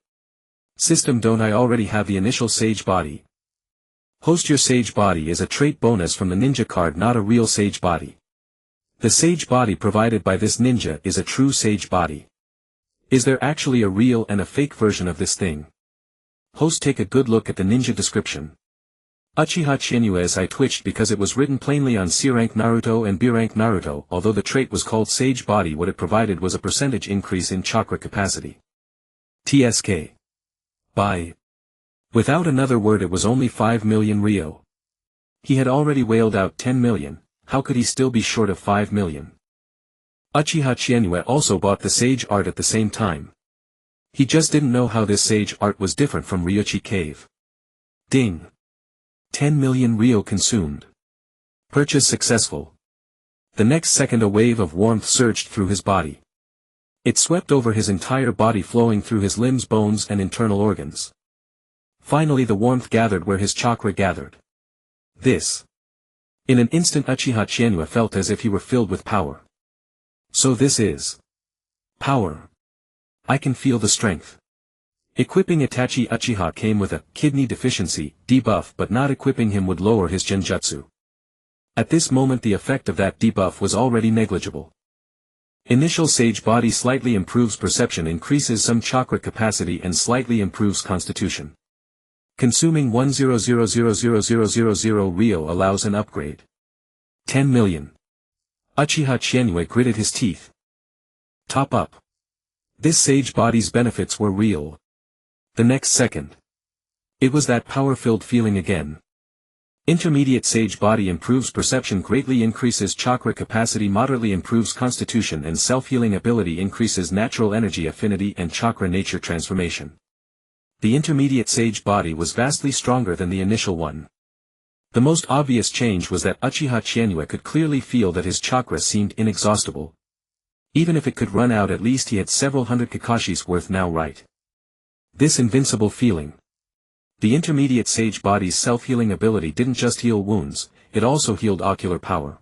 System: Don't I already have the initial Sage Body? Host: Your Sage Body is a trait bonus from the ninja card, not a real Sage Body. The Sage Body provided by this ninja is a true Sage Body. Is there actually a real and a fake version of this thing? Host: Take a good look at the ninja description. Uchiha Chizuki's eye twitched because it was written plainly on C rank Naruto and B rank Naruto. Although the trait was called Sage Body, what it provided was a percentage increase in chakra capacity. TSK. Buy. Without another word, it was only 5 million ryo. He had already whaled out 10 million, how could he still be short of 5 million? Uchiha Chizuki also bought the Sage Art at the same time. He just didn't know how this Sage Art was different from Ryuchi Cave. Ding. 10 million ryo consumed. Purchase successful. The next second a wave of warmth surged through his body. It swept over his entire body, flowing through his limbs, bones and internal organs. Finally the warmth gathered where his chakra gathered. This. In an instant Uchiha Chizuki felt as if he were filled with power. So this is power. I can feel the strength. Equipping Itachi Uchiha came with a kidney deficiency debuff, but not equipping him would lower his genjutsu. At this moment the effect of that debuff was already negligible. Initial Sage Body slightly improves perception, increases some chakra capacity and slightly improves constitution. Consuming 1000000 ryo allows an upgrade. 10 million. Uchiha Chizuki gritted his teeth. Top up. This Sage Body's benefits were real. The next second. It was that power-filled feeling again. Intermediate Sage Body improves perception, greatly increases chakra capacity, moderately improves constitution and self-healing ability, increases natural energy affinity and chakra nature transformation. The intermediate Sage Body was vastly stronger than the initial one. The most obvious change was that Uchiha Chizuki could clearly feel that his chakra seemed inexhaustible. Even if it could run out, at least he had several hundred Kakashis worth now, right? This invincible feeling. The intermediate Sage Body's self-healing ability didn't just heal wounds, it also healed ocular power.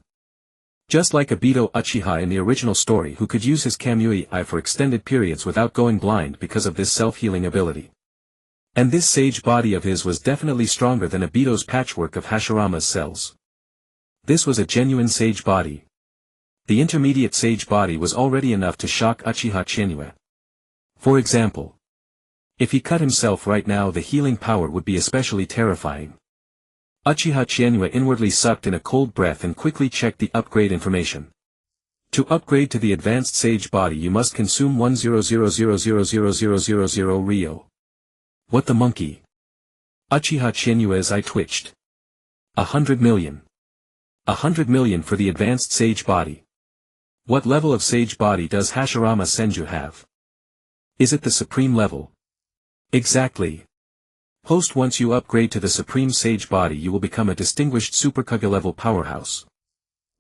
Just like Obito Uchiha in the original story, who could use his Kamui eye for extended periods without going blind because of this self-healing ability. And this Sage Body of his was definitely stronger than Obito's patchwork of Hashirama's cells. This was a genuine Sage Body. The intermediate Sage Body was already enough to shock Uchiha Chizuki. For example, if he cut himself right now, the healing power would be especially terrifying. Uchiha Chienue inwardly sucked in a cold breath and quickly checked the upgrade information. To upgrade to the advanced sage body you must consume 100,000,000 Ryo. What the monkey? Uchiha Chienue's eye twitched. 100 million. 100 million for the advanced sage body. What level of sage body does Hashirama Senju have? Is it the supreme level? Exactly. Once you upgrade to the supreme sage body you will become a distinguished superkage level powerhouse.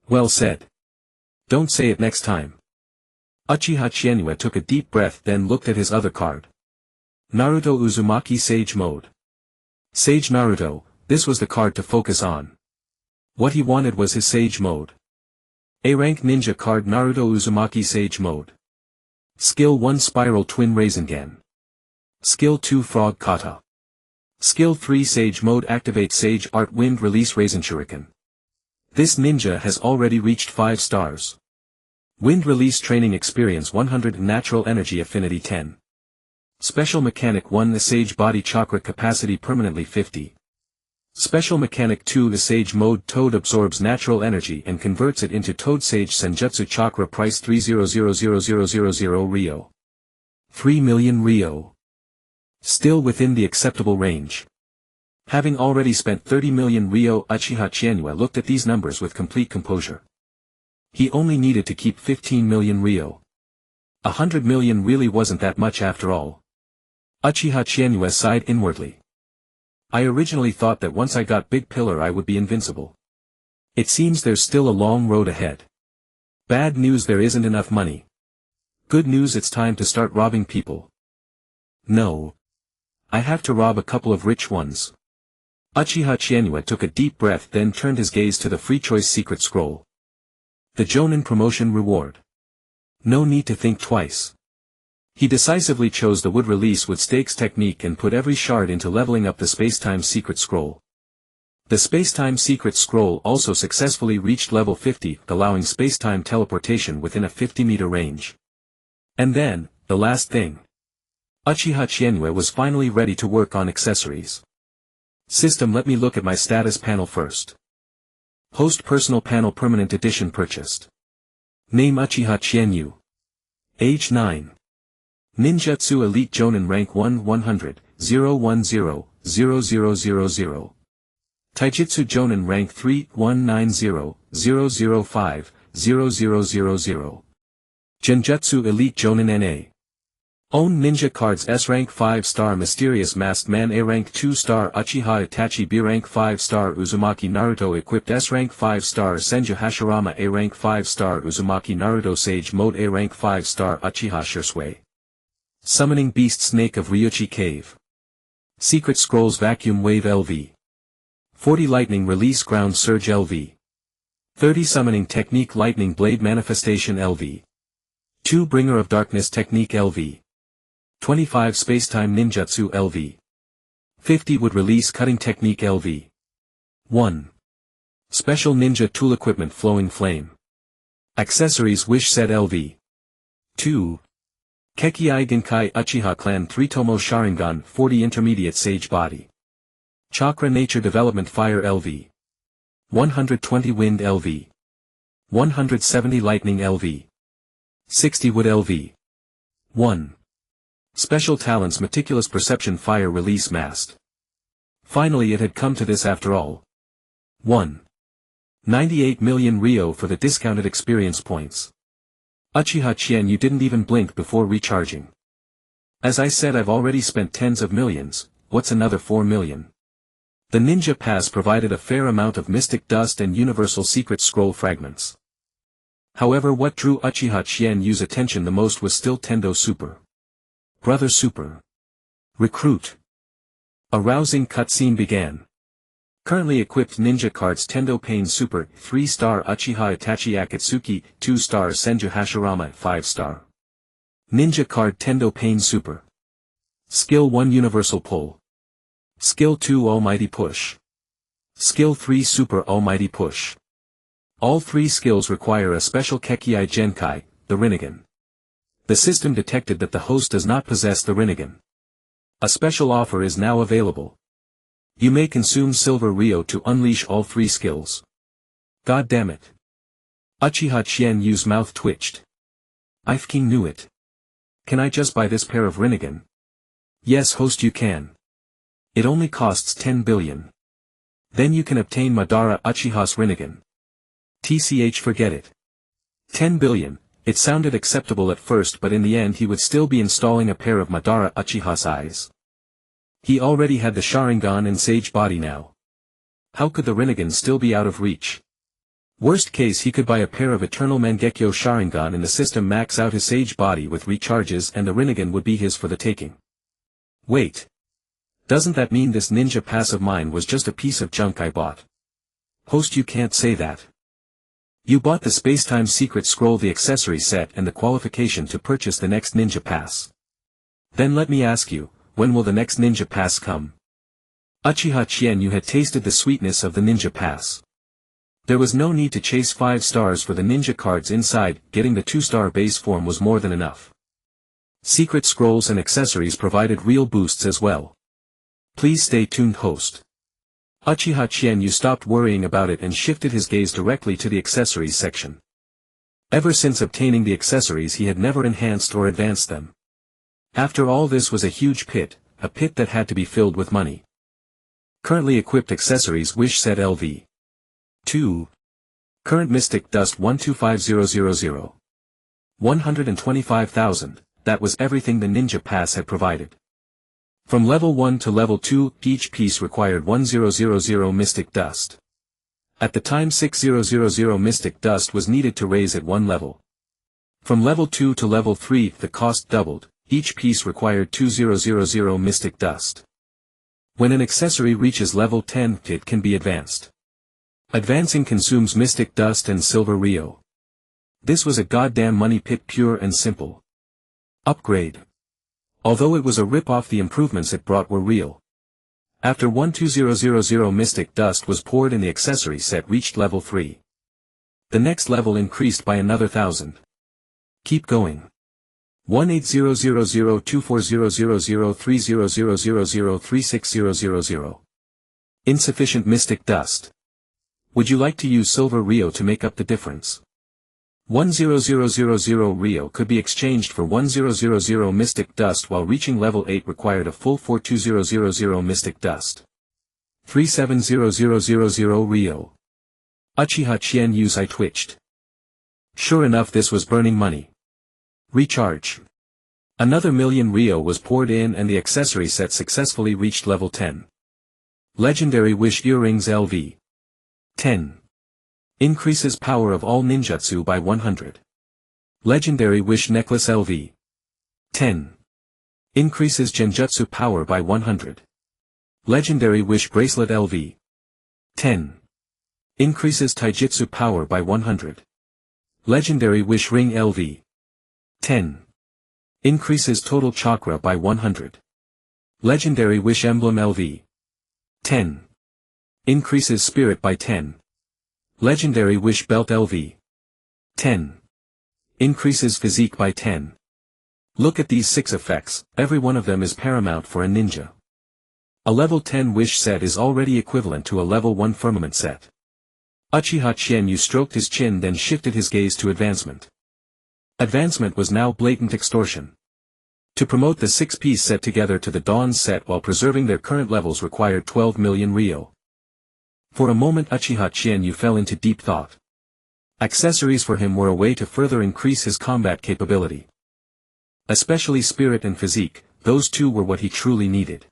Well said. Don't say it next time. Uchiha Chienue took a deep breath then looked at his other card. Naruto Uzumaki Sage Mode. Sage Naruto, this was the card to focus on. What he wanted was his Sage Mode. A-rank ninja card Naruto Uzumaki Sage Mode. Skill 1 Spiral Twin Rasengan. Skill 2 Frog Kata. Skill 3 Sage Mode Activate Sage Art Wind Release Rasen Shuriken. This ninja has already reached 5 stars. Wind Release Training Experience 100 Natural Energy Affinity 10. Special Mechanic 1 The Sage Body Chakra Capacity Permanently 50. Special Mechanic 2 The Sage Mode Toad absorbs natural energy and converts it into Toad Sage Senjutsu Chakra Price 300,000 Ryo. 3 million Ryo. Still within the acceptable range. Having already spent 30 million Ryo, Uchiha Chienue looked at these numbers with complete composure. He only needed to keep 15 million Ryo. 100 million really wasn't that much after all. Uchiha Chienue sighed inwardly. I originally thought that once I got Big Pillar I would be invincible. It seems there's still a long road ahead. Bad news, there isn't enough money. Good news, it's time to start robbing people. No. I have to rob a couple of rich ones. Uchiha Chienue took a deep breath then turned his gaze to the free choice secret scroll. The Jonin promotion reward. No need to think twice. He decisively chose the wood release with stakes technique and put every shard into leveling up the Spacetime Secret Scroll. The Spacetime Secret Scroll also successfully reached level 50, allowing spacetime teleportation within a 50-meter range. And then, the last thing. Uchiha Chienue was finally ready to work on accessories. System, let me look at my status panel first. Host Personal Panel Permanent Edition purchased. Name Uchiha Chienue. Age 9. Ninjutsu Elite Jonin Rank 1 100, 010, 0000. Taijutsu Jonin Rank 3 190, 005, 0000. Genjutsu Elite Jonin NA. Own Ninja Cards S Rank 5 star Mysterious Masked Man A Rank 2 star Uchiha Itachi B Rank 5 star Uzumaki Naruto Equipped S Rank 5 star Senju Hashirama A Rank 5 star Uzumaki Naruto Sage Mode A Rank 5 star Uchiha Shursui. Summoning Beast Snake of Ryuchi Cave. Secret Scrolls Vacuum Wave LV. 40 Lightning Release Ground Surge LV. 30 Summoning Technique Lightning Blade Manifestation LV. 2 Bringer of Darkness Technique LV. 25 Spacetime Ninjutsu LV. 50 Wood Release Cutting Technique LV. 1. Special Ninja Tool Equipment Flowing Flame. Accessories Wish Set LV. 2. Kekiai Genkai Uchiha Clan 3 Tomo Sharingan 40 Intermediate Sage Body. Chakra Nature Development Fire LV. 120 Wind LV. 170 Lightning LV. 60 Wood LV. 1. Special Talents Meticulous Perception Fire Release Mast. Finally it had come to this after all. 1. 98 million Ryo for the discounted experience points. Uchiha Chienue didn't even blink before recharging. As I said, I've already spent tens of millions, what's another 4 million? The Ninja Pass provided a fair amount of mystic dust and universal secret scroll fragments. However, what drew Uchiha Chienue's attention the most was still Tendo Super. Brother Super. Recruit. A rousing cutscene began. Currently equipped Ninja Cards Tendo Pain Super, 3-star Uchiha Itachi Akatsuki, 2-star Senju Hashirama, 5-star. Ninja Card Tendo Pain Super. Skill 1 Universal Pull. Skill 2 Almighty Push. Skill 3 Super Almighty Push. All 3 skills require a special Kekiai Genkai, the Rinnegan. The system detected that the host does not possess the Rinnegan. A special offer is now available. You may consume Silver Rio to unleash all 3 skills. God damn it. Uchiha Chinyu's mouth twitched. I fucking knew it. Can I just buy this pair of Rinnegan? Yes host you can. It only costs 10 billion. Then you can obtain Madara Uchiha's Rinnegan. TCH forget it. 10 billion, it sounded acceptable at first but in the end he would still be installing a pair of Madara Uchiha's eyes. He already had the Sharingan and Sage body now. How could the Rinnegan still be out of reach? Worst case he could buy a pair of Eternal Mangekyo Sharingan in the system, max out his Sage body with recharges, and the Rinnegan would be his for the taking. Wait. Doesn't that mean this ninja pass of mine was just a piece of junk I bought? Host you can't say that. You bought the Spacetime Secret Scroll, the accessory set, and the qualification to purchase the next ninja pass. Then let me ask you, when will the next ninja pass come? Uchiha Chinyu had tasted the sweetness of the ninja pass. There was no need to chase 5 stars for the ninja cards inside, getting the 2-star base form was more than enough. Secret scrolls and accessories provided real boosts as well. Please stay tuned host. Uchiha Chinyu stopped worrying about it and shifted his gaze directly to the accessories section. Ever since obtaining the accessories he had never enhanced or advanced them. After all, this was a huge pit, a pit that had to be filled with money. Currently equipped accessories: Wish Set LV. 2. Current Mystic Dust 125000. 125,000, that was everything the Ninja Pass had provided. From level 1 to level 2, each piece required 1000 Mystic Dust. At the time 6000 Mystic Dust was needed to raise at 1 level. From level 2 to level 3 the cost doubled, each piece required 2000 Mystic Dust. When an accessory reaches level 10 it can be advanced. Advancing consumes Mystic Dust and Silver Rio. This was a goddamn money pit, pure and simple. Upgrade. Although it was a rip-off, the improvements it brought were real. After 12000 Mystic Dust was poured in, the accessory set reached level 3. The next level increased by another 1000. Keep going. 180024000300003600. Insufficient Mystic Dust. Would you like to use Silver Rio to make up the difference? 10000 Rio could be exchanged for 1000 Mystic Dust, while reaching level 8 required a full 42000 Mystic Dust. 370000 Rio. Uchiha Chinyu's eye twitched. Sure enough, this was burning money. Recharge. Another million Rio was poured in and the accessory set successfully reached level 10. Legendary Wish Earrings LV. 10. Increases power of all ninjutsu by 100. Legendary Wish Necklace LV. 10. Increases genjutsu power by 100. Legendary Wish Bracelet LV. 10. Increases taijutsu power by 100. Legendary Wish Ring LV. 10. Increases total chakra by 100. Legendary Wish Emblem LV. 10. Increases spirit by 10. Legendary Wish Belt LV. 10. Increases physique by 10. Look at these 6 effects, every one of them is paramount for a ninja. A level 10 wish set is already equivalent to a level 1 firmament set. Uchiha Chinyu stroked his chin, then shifted his gaze to advancement. Advancement was now blatant extortion. To promote the 6-piece set together to the Dawn set while preserving their current levels required 12 million Rio. For a moment Uchiha Chinyu fell into deep thought. Accessories for him were a way to further increase his combat capability. Especially spirit and physique, those two were what he truly needed.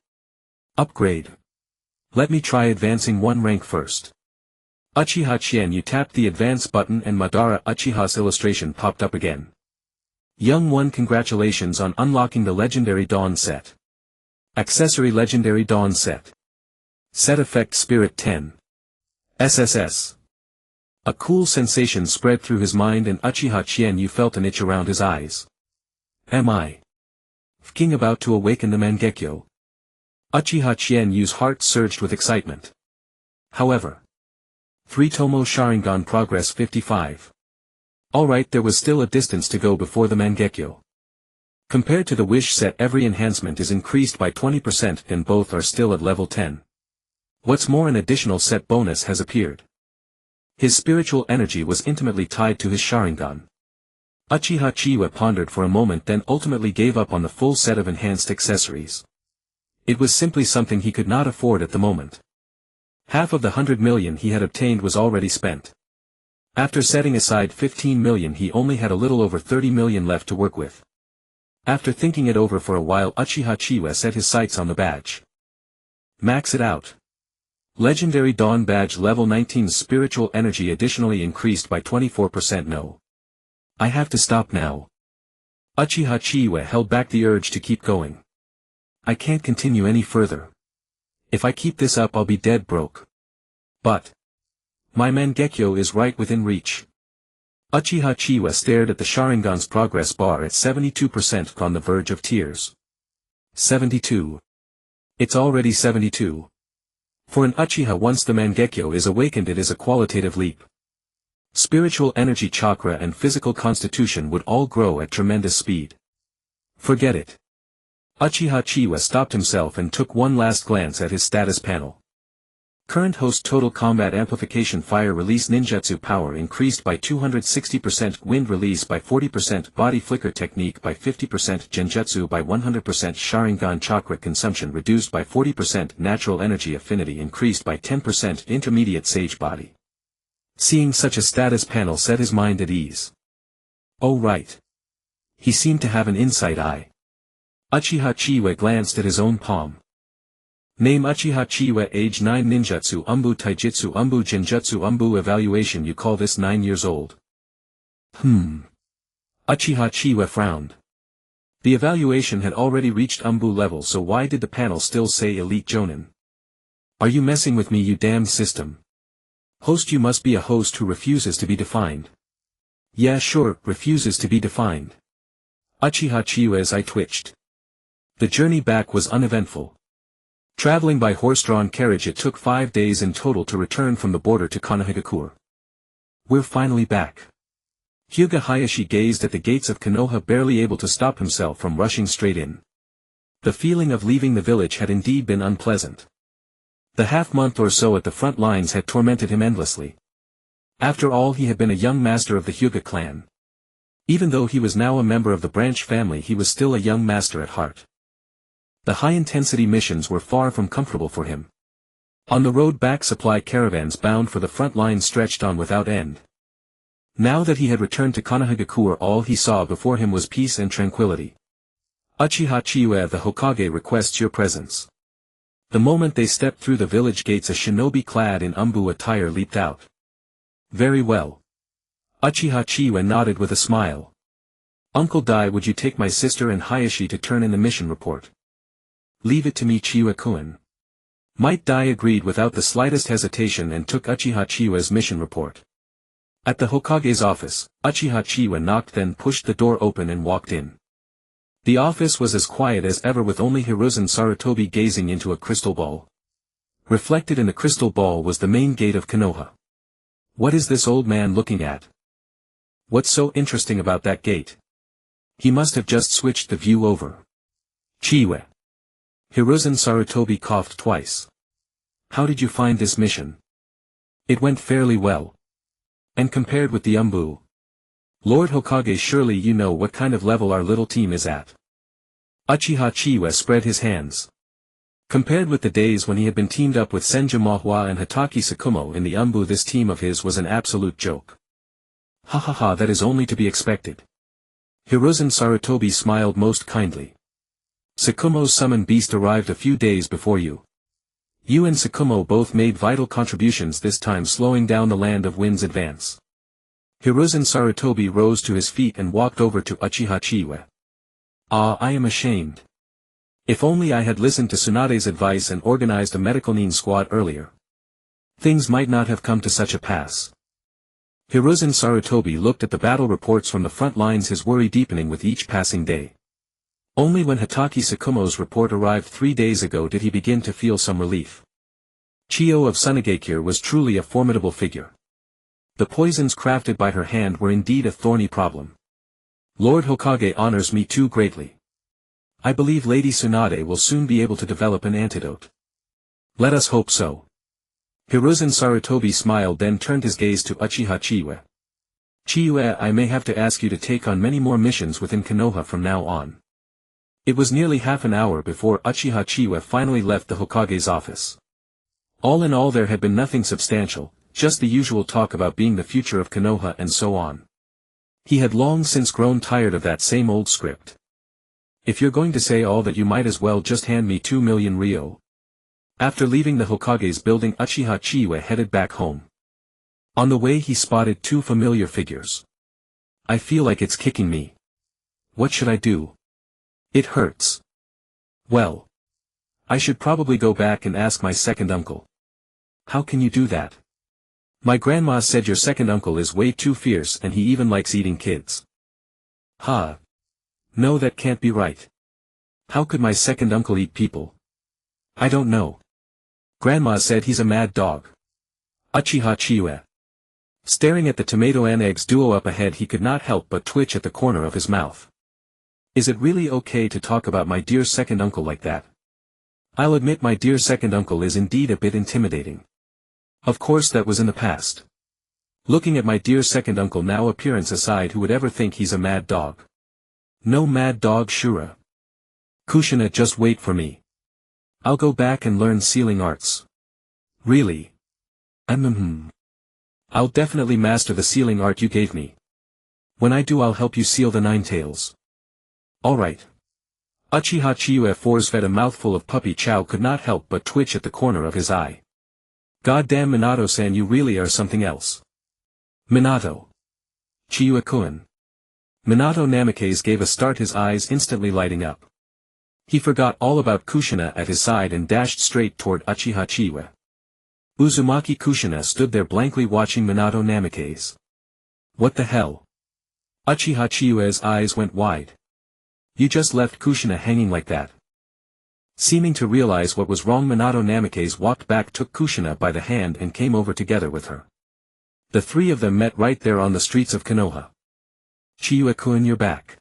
Upgrade. Let me try advancing 1 rank first. Uchiha Chinyu tapped the advance button and Madara Uchiha's illustration popped up again. Young one, congratulations on unlocking the Legendary Dawn set. Accessory Legendary Dawn set. Set effect Spirit 10. SSS. A cool sensation spread through his mind and Uchiha Chinyu felt an itch around his eyes. Am I fucking about to awaken the Mangekyo? Uchiha Chinyu's heart surged with excitement. However. 3 Tomo Sharingan progress 55. Alright, there was still a distance to go before the Mangekyo. Compared to the wish set, every enhancement is increased by 20% and both are still at level 10. What's more, an additional set bonus has appeared. His spiritual energy was intimately tied to his Sharingan. Uchiha Chiwa pondered for a moment, then ultimately gave up on the full set of enhanced accessories. It was simply something he could not afford at the moment. Half of the 100 million he had obtained was already spent. After setting aside 15 million, he only had a little over 30 million left to work with. After thinking it over for a while, Uchiha Chiwa set his sights on the badge. Max it out. Legendary Dawn Badge level 19's spiritual energy additionally increased by 24%. No. I have to stop now. Uchiha Chiwa held back the urge to keep going. I can't continue any further. If I keep this up, I'll be dead broke. But my Mangekyo is right within reach. Uchiha Chiwa stared at the Sharingan's progress bar at 72% on the verge of tears. 72. It's already 72. For an Uchiha, once the Mangekyo is awakened, it is a qualitative leap. Spiritual energy, chakra and physical constitution would all grow at tremendous speed. Forget it. Uchiha Chiwa stopped himself and took one last glance at his status panel. Current host total combat amplification, fire release ninjutsu power increased by 260%, wind release by 40%, body flicker technique by 50%, genjutsu by 100%, Sharingan chakra consumption reduced by 40%, natural energy affinity increased by 10%, intermediate sage body. Seeing such a status panel set his mind at ease. Oh right. He seemed to have an insight eye. Uchiha Chiwa glanced at his own palm. Name Uchiha Chiwa, age 9, ninjutsu umbu taijutsu umbu genjutsu umbu. Evaluation, you call this 9 years old? Uchiha Chiwa frowned. The evaluation had already reached umbu level, so why did the panel still say elite jonin? Are you messing with me, you damned system? Host, you must be a host who refuses to be defined. Yeah sure, refuses to be defined. Uchiha Chiwa's eye twitched. The journey back was uneventful. Traveling by horse-drawn carriage, it took 5 days in total to return from the border to Konohagakure. We're finally back. Hyuga Hayashi gazed at the gates of Konoha, barely able to stop himself from rushing straight in. The feeling of leaving the village had indeed been unpleasant. The half-month or so at the front lines had tormented him endlessly. After all, he had been a young master of the Hyuga clan. Even though he was now a member of the branch family, he was still a young master at heart. The high-intensity missions were far from comfortable for him. On the road back, supply caravans bound for the front line stretched on without end. Now that he had returned to Konohagakure, all he saw before him was peace and tranquility. Uchiha Chiwa, the Hokage requests your presence. The moment they stepped through the village gates, a shinobi clad in umbu attire leaped out. Very well. Uchiha Chiwa nodded with a smile. Uncle Dai, would you take my sister and Hayashi to turn in the mission report? Leave it to me, Chiwa-kun. Might Dai agreed without the slightest hesitation and took Uchiha Chiwa's mission report. At the Hokage's office, Uchiha Chiwa knocked, then pushed the door open and walked in. The office was as quiet as ever, with only Hiruzen Sarutobi gazing into a crystal ball. Reflected in the crystal ball was the main gate of Konoha. What is this old man looking at? What's so interesting about that gate? He must have just switched the view over. Chiwa. Hiruzen Sarutobi coughed twice. How did you find this mission? It went fairly well. And compared with the umbu? Lord Hokage, surely you know what kind of level our little team is at. Uchiha Chiwa spread his hands. Compared with the days when he had been teamed up with Senju Mahua and Hataki Sakumo in the umbu, this team of his was an absolute joke. Ha ha ha, that is only to be expected. Hiruzen Sarutobi smiled most kindly. Sakumo's summoned beast arrived a few days before you. You and Sakumo both made vital contributions, this time slowing down the Land of Wind's advance. Hiruzen Sarutobi rose to his feet and walked over to Uchiha Chiwa. Ah, I am ashamed. If only I had listened to Tsunade's advice and organized a medical nin squad earlier. Things might not have come to such a pass. Hiruzen Sarutobi looked at the battle reports from the front lines, his worry deepening with each passing day. Only when Hataki Sakumo's report arrived 3 days ago did he begin to feel some relief. Chiyo of Sunagakure was truly a formidable figure. The poisons crafted by her hand were indeed a thorny problem. Lord Hokage honors me too greatly. I believe Lady Tsunade will soon be able to develop an antidote. Let us hope so. Hiruzen Sarutobi smiled, then turned his gaze to Uchiha Chiwe. Chiwe, I may have to ask you to take on many more missions within Konoha from now on. It was nearly half an hour before Uchiha Chiwe finally left the Hokage's office. All in all, there had been nothing substantial, just the usual talk about being the future of Konoha and so on. He had long since grown tired of that same old script. If you're going to say all that, you might as well just hand me 2 million ryo. After leaving the Hokage's building, Uchiha Chiwe headed back home. On the way he spotted two familiar figures. I feel like it's kicking me. What should I do? It hurts. Well, I should probably go back and ask my second uncle. How can you do that? My grandma said your second uncle is way too fierce and he even likes eating kids. Ha. No, that can't be right. How could my second uncle eat people? I don't know. Grandma said he's a mad dog. Uchiha Chiwe. Staring at the tomato and eggs duo up ahead, he could not help but twitch at the corner of his mouth. Is it really okay to talk about my dear second uncle like that? I'll admit my dear second uncle is indeed a bit intimidating. Of course that was in the past. Looking at my dear second uncle now, appearance aside, who would ever think he's a mad dog? No mad dog, Shura. Kushina, just wait for me. I'll go back and learn sealing arts. Really? I'll definitely master the sealing art you gave me. When I do, I'll help you seal the nine tails. Alright. Uchiha Chiwe force-fed a mouthful of puppy chow could not help but twitch at the corner of his eye. Goddamn Minato-san, you really are something else. Minato. Chiwe-kun. Minato Namikaze gave a start, his eyes instantly lighting up. He forgot all about Kushina at his side and dashed straight toward Uchiha Chiwe. Uzumaki Kushina stood there blankly watching Minato Namikaze. What the hell? Uchiha Chiwe's eyes went wide. You just left Kushina hanging like that. Seeming to realize what was wrong, Minato Namikaze walked back, took Kushina by the hand and came over together with her. The three of them met right there on the streets of Konoha. Chiwe-kun, you're back.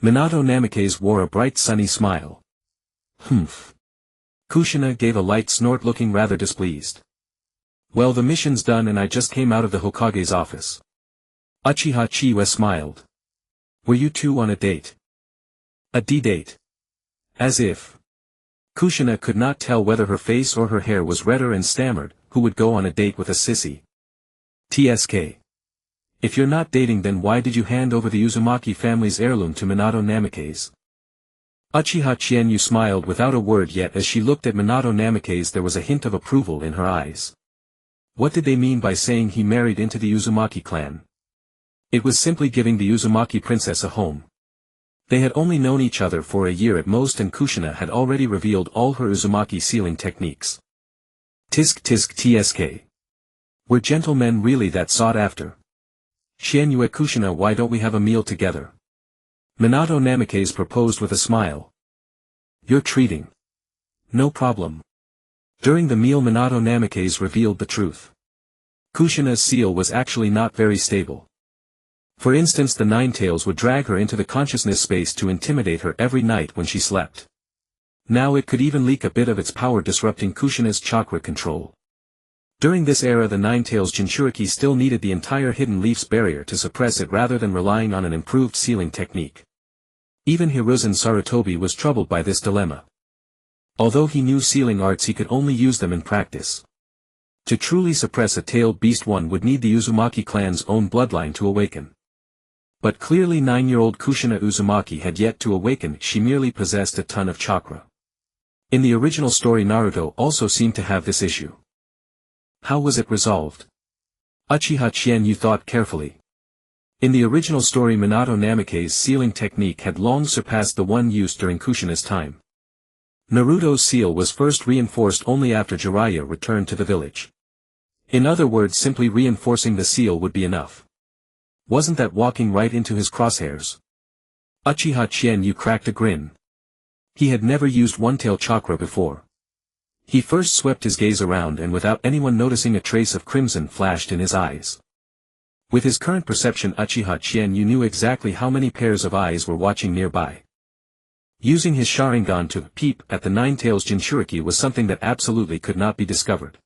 Minato Namikaze wore a bright sunny smile. Humph. Kushina gave a light snort, looking rather displeased. Well, the mission's done and I just came out of the Hokage's office. Uchiha Chiwe smiled. Were you two on a date? A D-date? As if. Kushina could not tell whether her face or her hair was redder and stammered, who would go on a date with a sissy? TSK. If you're not dating, then why did you hand over the Uzumaki family's heirloom to Minato Namikaze? Uchiha Chienyu smiled without a word, yet as she looked at Minato Namikaze there was a hint of approval in her eyes. What did they mean by saying he married into the Uzumaki clan? It was simply giving the Uzumaki princess a home. They had only known each other for a year at most, and Kushina had already revealed all her Uzumaki sealing techniques. Tisk tisk tsk. Were gentlemen really that sought after? Xianyue, Kushina, why don't we have a meal together? Minato Namikaze proposed with a smile. You're treating. No problem. During the meal, Minato Namikaze revealed the truth. Kushina's seal was actually not very stable. For instance, the Nine Tails would drag her into the consciousness space to intimidate her every night when she slept. Now it could even leak a bit of its power, disrupting Kushina's chakra control. During this era, the Nine Tails Jinchuriki still needed the entire Hidden Leaf's barrier to suppress it rather than relying on an improved sealing technique. Even Hiruzen Sarutobi was troubled by this dilemma. Although he knew sealing arts, he could only use them in practice. To truly suppress a tailed beast, one would need the Uzumaki clan's own bloodline to awaken. But clearly 9-year-old Kushina Uzumaki had yet to awaken, she merely possessed a ton of chakra. In the original story, Naruto also seemed to have this issue. How was it resolved? Uchiha Chienyu thought carefully. In the original story, Minato Namikaze's sealing technique had long surpassed the one used during Kushina's time. Naruto's seal was first reinforced only after Jiraiya returned to the village. In other words, simply reinforcing the seal would be enough. Wasn't that walking right into his crosshairs? Uchiha Chienyu cracked a grin. He had never used one-tail chakra before. He first swept his gaze around, and without anyone noticing, a trace of crimson flashed in his eyes. With his current perception, Uchiha Chienyu knew exactly how many pairs of eyes were watching nearby. Using his Sharingan to peep at the Nine-Tails Jinchuriki was something that absolutely could not be discovered.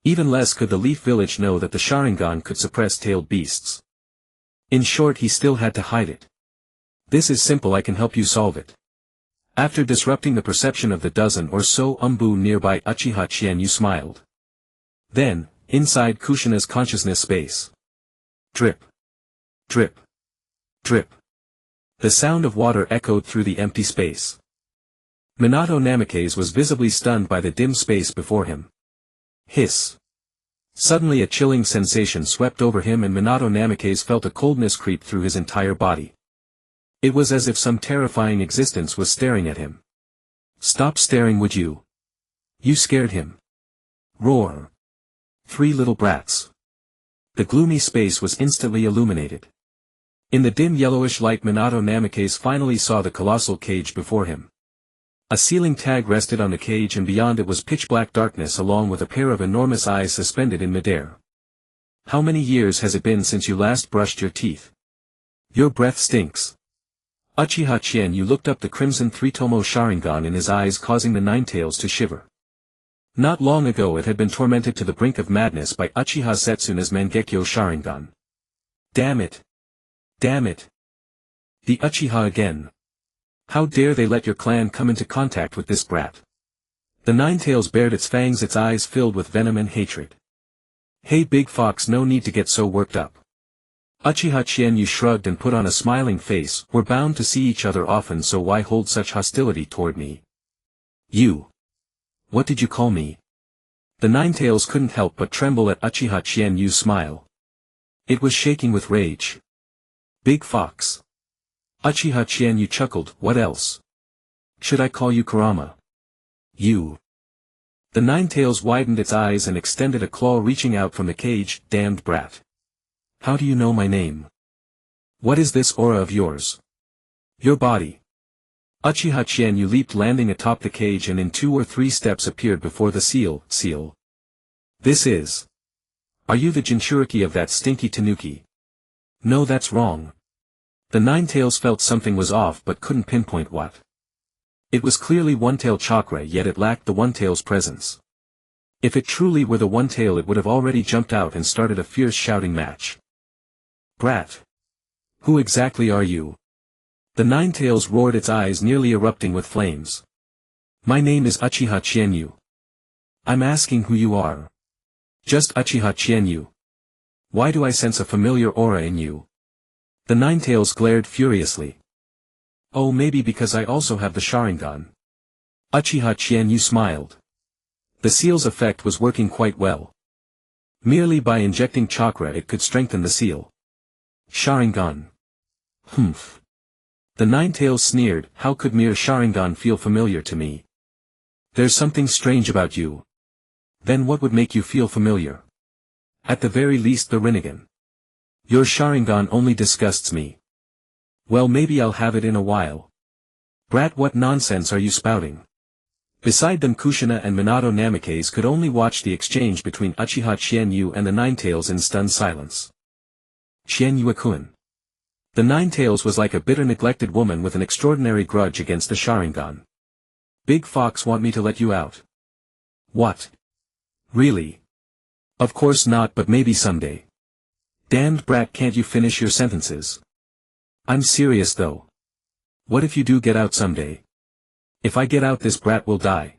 Even less could the Leaf Village know that the Sharingan could suppress tailed beasts. In short, he still had to hide it. This is simple, I can help you solve it. After disrupting the perception of the dozen or so Umbu nearby, Uchiha Chienyu smiled. Then, inside Kushina's consciousness space. Drip. Drip. Drip. The sound of water echoed through the empty space. Minato Namikaze was visibly stunned by the dim space before him. Hiss. Suddenly a chilling sensation swept over him and Minato Namikaze felt a coldness creep through his entire body. It was as if some terrifying existence was staring at him. Stop staring, would you? You scared him. Roar. 3 little brats. The gloomy space was instantly illuminated. In the dim yellowish light, Minato Namikaze finally saw the colossal cage before him. A ceiling tag rested on the cage and beyond it was pitch-black darkness along with a pair of enormous eyes suspended in midair. How many years has it been since you last brushed your teeth? Your breath stinks. Uchiha Chienyu looked up, the crimson three-tomo Sharingan in his eyes causing the Nine-Tails to shiver. Not long ago it had been tormented to the brink of madness by Uchiha Setsuna's Mangekyo Sharingan. Damn it! Damn it! The Uchiha again. How dare they let your clan come into contact with this brat? The Nine-Tails bared its fangs, its eyes filled with venom and hatred. Hey Big Fox, no need to get so worked up. Uchiha Chienyu shrugged and put on a smiling face. We're bound to see each other often, so why hold such hostility toward me? You. What did you call me? The Nine-Tails couldn't help but tremble at Uchiha Chienyu's smile. It was shaking with rage. Big Fox. Uchiha Chienyu chuckled. What else? Should I call you Kurama? You. The Nine-Tails widened its eyes and extended a claw reaching out from the cage. Damned brat. How do you know my name? What is this aura of yours? Your body. Uchiha Chienyu leaped, landing atop the cage, and in 2 or 3 steps appeared before the seal. This is. Are you the Jinchuriki of that stinky tanuki? No, that's wrong. The Nine-Tails felt something was off but couldn't pinpoint what. It was clearly One-Tail chakra, yet it lacked the One-Tail's presence. If it truly were the One-Tail, it would have already jumped out and started a fierce shouting match. Brat. Who exactly are you? The Nine-Tails roared, its eyes nearly erupting with flames. My name is Uchiha Chienyu. I'm asking who you are. Just Uchiha Chienyu. Why do I sense a familiar aura in you? The Nine-Tails glared furiously. Oh, maybe because I also have the Sharingan. Uchiha Chienyu smiled. The seal's effect was working quite well. Merely by injecting chakra it could strengthen the seal. Sharingan. Humph. The Nine-Tails sneered. How could mere Sharingan feel familiar to me? There's something strange about you. Then what would make you feel familiar? At the very least the Rinnegan. Your Sharingan only disgusts me. Well, maybe I'll have it in a while. Brat, what nonsense are you spouting? Beside them Kushina and Minato Namikaze could only watch the exchange between Uchiha Chienyu and the Nine-Tails in stunned silence. Chienyu-kun. The Nine-Tails was like a bitter neglected woman with an extraordinary grudge against the Sharingan. Big Fox want me to let you out. What? Really? Of course not, but maybe someday. Damned brat, can't you finish your sentences? I'm serious though. What if you do get out someday? If I get out, this brat will die.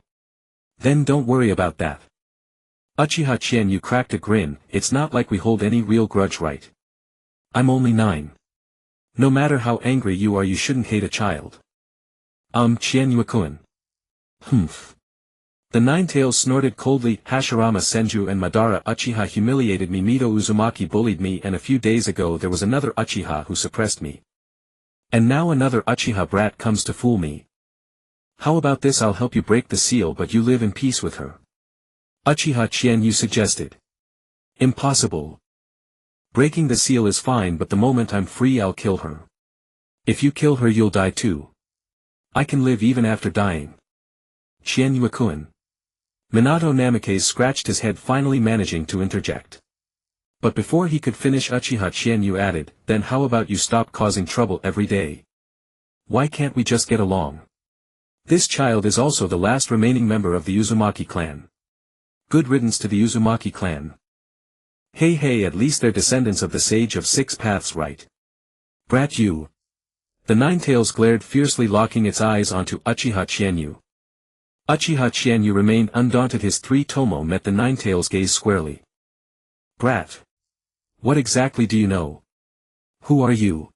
Then don't worry about that. Uchiha Chienyu cracked a grin. It's not like we hold any real grudge, right? I'm only 9. No matter how angry you are, you shouldn't hate a child. Chienyu-kun. Humph. The Nine-Tails snorted coldly. Hashirama Senju and Madara Uchiha humiliated me. Mito Uzumaki bullied me, and a few days ago there was another Uchiha who suppressed me. And now another Uchiha brat comes to fool me. How about this? I'll help you break the seal, but you live in peace with her. Uchiha Chienyu suggested. Impossible. Breaking the seal is fine, but the moment I'm free I'll kill her. If you kill her you'll die too. I can live even after dying. Chienyu-kun. Minato Namikaze scratched his head, finally managing to interject. But before he could finish, Uchiha Chienyu added, then how about you stop causing trouble every day? Why can't we just get along? This child is also the last remaining member of the Uzumaki clan. Good riddance to the Uzumaki clan. Hey, at least they're descendants of the Sage of Six Paths, right? Brat you. The Ninetales glared fiercely, locking its eyes onto Uchiha Chienyu. Uchiha Chienyu remained undaunted. His three tomo met the Ninetales' gaze squarely. Brat. What exactly do you know? Who are you?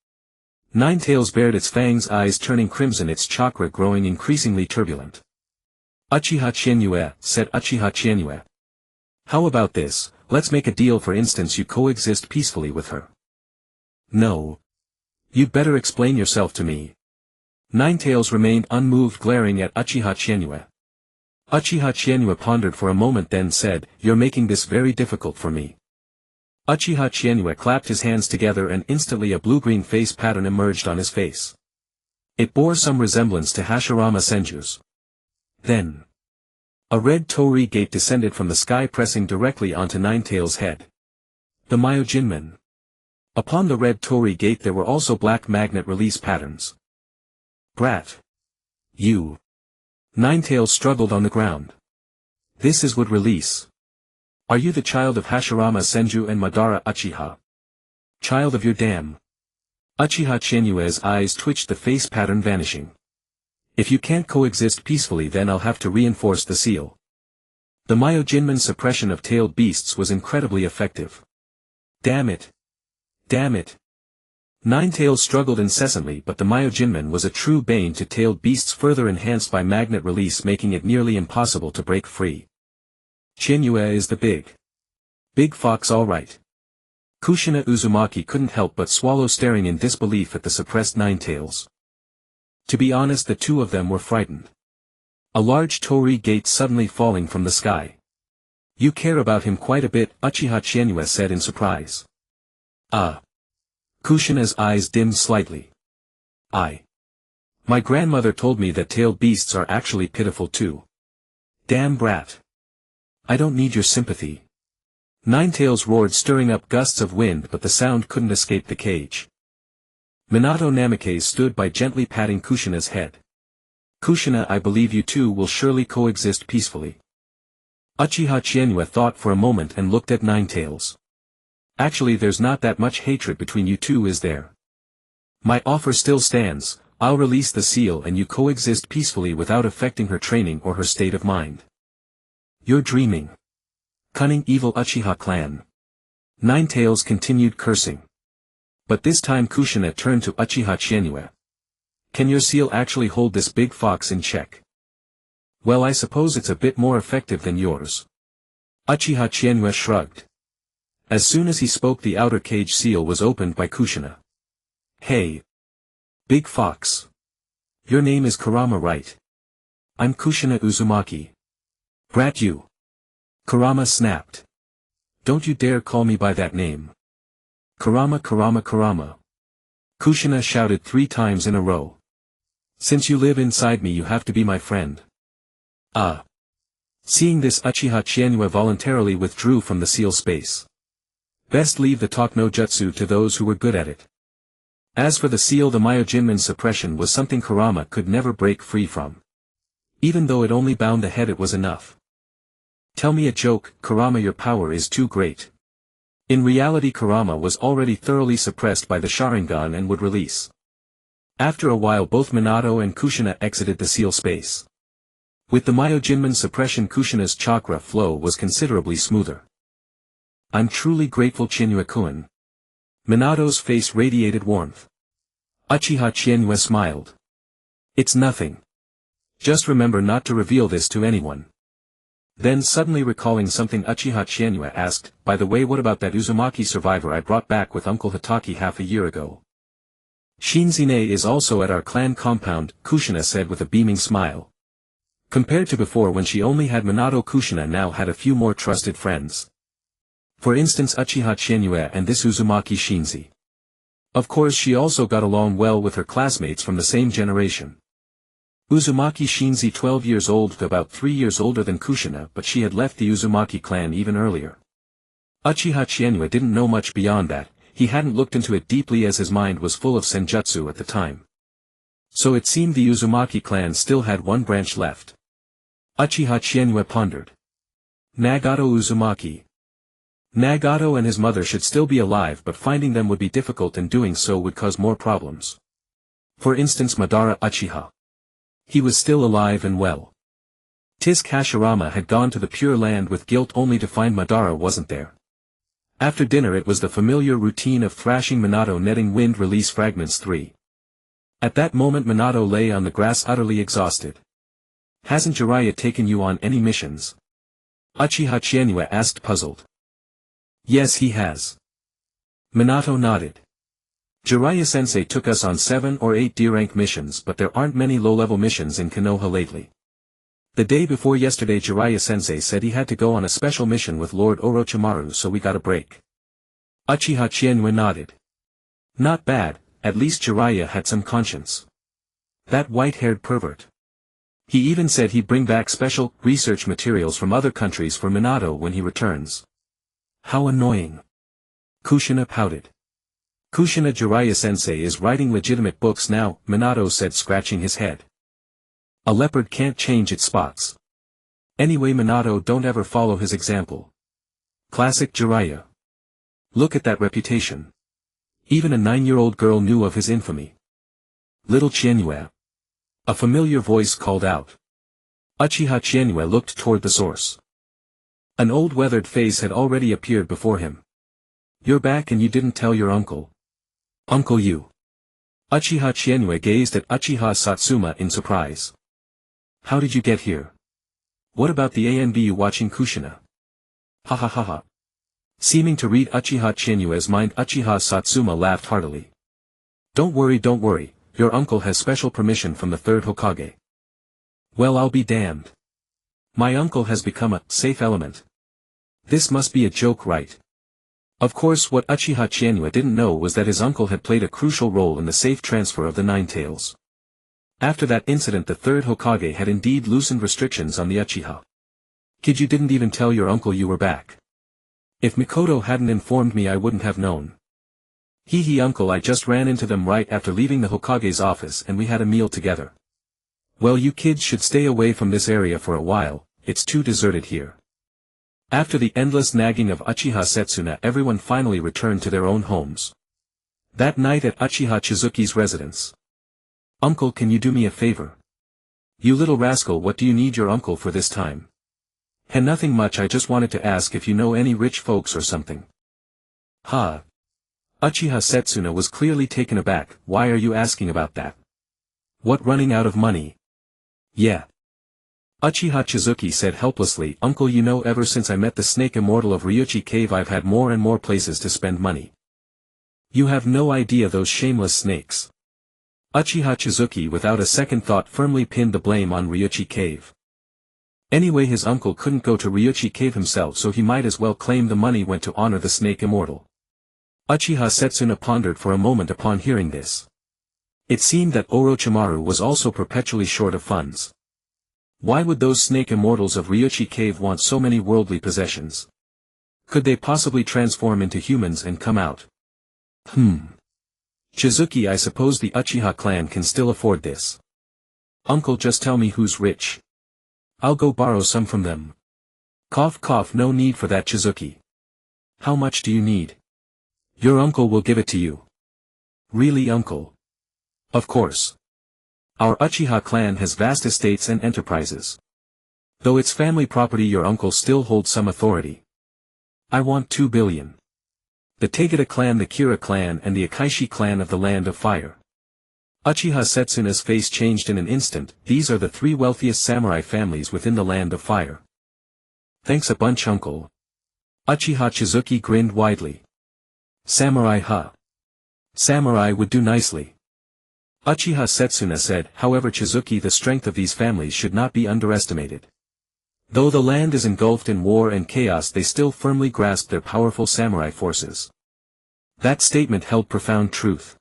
Ninetales bared its fangs, eyes turning crimson, its chakra growing increasingly turbulent. Uchiha Chienyu, said Uchiha Chienyu. How about this, let's make a deal. For instance, you coexist peacefully with her. No. You'd better explain yourself to me. Ninetales remained unmoved, glaring at Uchiha Chienyu. Uchiha Chienyu pondered for a moment, then said, "You're making this very difficult for me." Uchiha Chienyu clapped his hands together and instantly a blue-green face pattern emerged on his face. It bore some resemblance to Hashirama Senju's. Then, a red torii gate descended from the sky, pressing directly onto Ninetales' head. The Myojinmen. Upon the red torii gate there were also black magnet release patterns. Brat. You. Ninetales struggled on the ground. This is wood release. Are you the child of Hashirama Senju and Madara Uchiha? Child of your dam. Uchiha Chienyue's eyes twitched, the face pattern vanishing. If you can't coexist peacefully, then I'll have to reinforce the seal. The Myojinmen's suppression of tailed beasts was incredibly effective. Damn it. Damn it. Ninetales struggled incessantly, but the Myojinmen was a true bane to tailed beasts, further enhanced by magnet release, making it nearly impossible to break free. Chienyu is the big fox, all right. Kushina Uzumaki couldn't help but swallow, staring in disbelief at the suppressed Ninetales. To be honest, the two of them were frightened. A large torii gate suddenly falling from the sky. You care about him quite a bit, Uchiha Chienyu said in surprise. Kushina's eyes dimmed slightly. My grandmother told me that tailed beasts are actually pitiful too. Damn brat. I don't need your sympathy. Ninetales roared, stirring up gusts of wind, but the sound couldn't escape the cage. Minato Namikaze stood by, gently patting Kushina's head. Kushina, I believe you two will surely coexist peacefully. Uchiha Chienyu thought for a moment and looked at Ninetales. Actually, there's not that much hatred between you two, is there? My offer still stands. I'll release the seal and you coexist peacefully without affecting her training or her state of mind. You're dreaming. Cunning, evil Uchiha clan. Ninetales continued cursing. But this time Kushina turned to Uchiha Chienyu. Can your seal actually hold this big fox in check? Well, I suppose it's a bit more effective than yours. Uchiha Chienyu shrugged. As soon as he spoke, the outer cage seal was opened by Kushina. Hey. Big fox. Your name is Kurama, right? I'm Kushina Uzumaki. Brat you. Kurama snapped. Don't you dare call me by that name. Kurama, Kurama, Kurama. Kushina shouted 3 times in a row. Since you live inside me, you have to be my friend. Seeing this, Uchiha Chienyu voluntarily withdrew from the seal space. Best leave the talk no jutsu to those who were good at it. As for the seal, the Myojinmen's suppression was something Kurama could never break free from. Even though it only bound the head, it was enough. Tell me a joke, Kurama, your power is too great. In reality, Kurama was already thoroughly suppressed by the Sharingan and would release. After a while, both Minato and Kushina exited the seal space. With the Myojinmen suppression, Kushina's chakra flow was considerably smoother. I'm truly grateful, Chienyu-kun. Minato's face radiated warmth. Uchiha Chienyu smiled. It's nothing. Just remember not to reveal this to anyone. Then, suddenly recalling something, Uchiha Chienyu asked, by the way, what about that Uzumaki survivor I brought back with Uncle Hitaki half a year ago? Shinzine is also at our clan compound, Kushina said with a beaming smile. Compared to before, when she only had Minato, Kushina now had a few more trusted friends. For instance, Uchiha Chienyu and this Uzumaki Shinzi. Of course, she also got along well with her classmates from the same generation. Uzumaki Shinzi, 12 years old, about 3 years older than Kushina, but she had left the Uzumaki clan even earlier. Uchiha Chienyu didn't know much beyond that. He hadn't looked into it deeply as his mind was full of senjutsu at the time. So it seemed the Uzumaki clan still had one branch left. Uchiha Chienue pondered. Nagato Uzumaki. Nagato and his mother should still be alive, but finding them would be difficult, and doing so would cause more problems. For instance, Madara Uchiha. He was still alive and well. Tisk Hashirama had gone to the Pure Land with guilt only to find Madara wasn't there. After dinner it was the familiar routine of thrashing Minato, netting wind release fragments 3. At that moment Minato lay on the grass utterly exhausted. Hasn't Jiraiya taken you on any missions? Uchiha Chienue asked, puzzled. Yes, he has. Minato nodded. Jiraiya-sensei took us on 7 or 8 D-rank missions, but there aren't many low-level missions in Konoha lately. The day before yesterday Jiraiya-sensei said he had to go on a special mission with Lord Orochimaru, so we got a break. Uchiha Chienue nodded. Not bad, at least Jiraiya had some conscience. That white-haired pervert. He even said he'd bring back special research materials from other countries for Minato when he returns. How annoying. Kushina pouted. Kushina, Jiraiya-sensei is writing legitimate books now, Minato said, scratching his head. A leopard can't change its spots. Anyway, Minato, don't ever follow his example. Classic Jiraiya. Look at that reputation. Even a 9-year-old girl knew of his infamy. Little Chienue. A familiar voice called out. Uchiha Chienue looked toward the source. An old weathered face had already appeared before him. You're back and you didn't tell your uncle. Uncle you. Uchiha Chienue gazed at Uchiha Satsuma in surprise. How did you get here? What about the ANBU watching Kushina? Ha ha ha ha. Seeming to read Uchiha Chienue's mind, Uchiha Satsuma laughed heartily. Don't worry, your uncle has special permission from the third Hokage. Well, I'll be damned. My uncle has become a safe element. This must be a joke, right? Of course, what Uchiha Chienue didn't know was that his uncle had played a crucial role in the safe transfer of the Nine Tails. After that incident, the third Hokage had indeed loosened restrictions on the Uchiha. Kid, you didn't even tell your uncle you were back. If Mikoto hadn't informed me, I wouldn't have known. Hee uncle, I just ran into them right after leaving the Hokage's office and we had a meal together. Well, you kids should stay away from this area for a while, it's too deserted here. After the endless nagging of Uchiha Setsuna, everyone finally returned to their own homes. That night at Uchiha Chizuki's residence. Uncle, can you do me a favor? You little rascal, what do you need your uncle for this time? Nothing much, I just wanted to ask if you know any rich folks or something. Ha. Uchiha Setsuna was clearly taken aback. Why are you asking about that? What, running out of money? Yeah. Uchiha Chizuki said helplessly, Uncle, you know, ever since I met the snake immortal of Ryuchi Cave, I've had more and more places to spend money. You have no idea, those shameless snakes. Uchiha Chizuki without a second thought firmly pinned the blame on Ryuchi Cave. Anyway, his uncle couldn't go to Ryuchi Cave himself, so he might as well claim the money went to honor the snake immortal. Uchiha Setsuna pondered for a moment upon hearing this. It seemed that Orochimaru was also perpetually short of funds. Why would those snake immortals of Ryuchi Cave want so many worldly possessions? Could they possibly transform into humans and come out? Chizuki, I suppose the Uchiha clan can still afford this. Uncle, just tell me who's rich. I'll go borrow some from them. Cough cough, no need for that, Chizuki. How much do you need? Your uncle will give it to you. Really, uncle? Of course. Our Uchiha clan has vast estates and enterprises. Though it's family property, your uncle still holds some authority. I want 2 billion. The Tegata clan, the Kira clan, and the Akaishi clan of the Land of Fire. Uchiha Setsuna's face changed in an instant. These are the 3 wealthiest samurai families within the Land of Fire. Thanks a bunch, uncle. Uchiha Chizuki grinned widely. Samurai, huh? Samurai would do nicely. Uchiha Setsuna said, however, Chizuki, the strength of these families should not be underestimated. Though the land is engulfed in war and chaos, they still firmly grasp their powerful samurai forces. That statement held profound truth.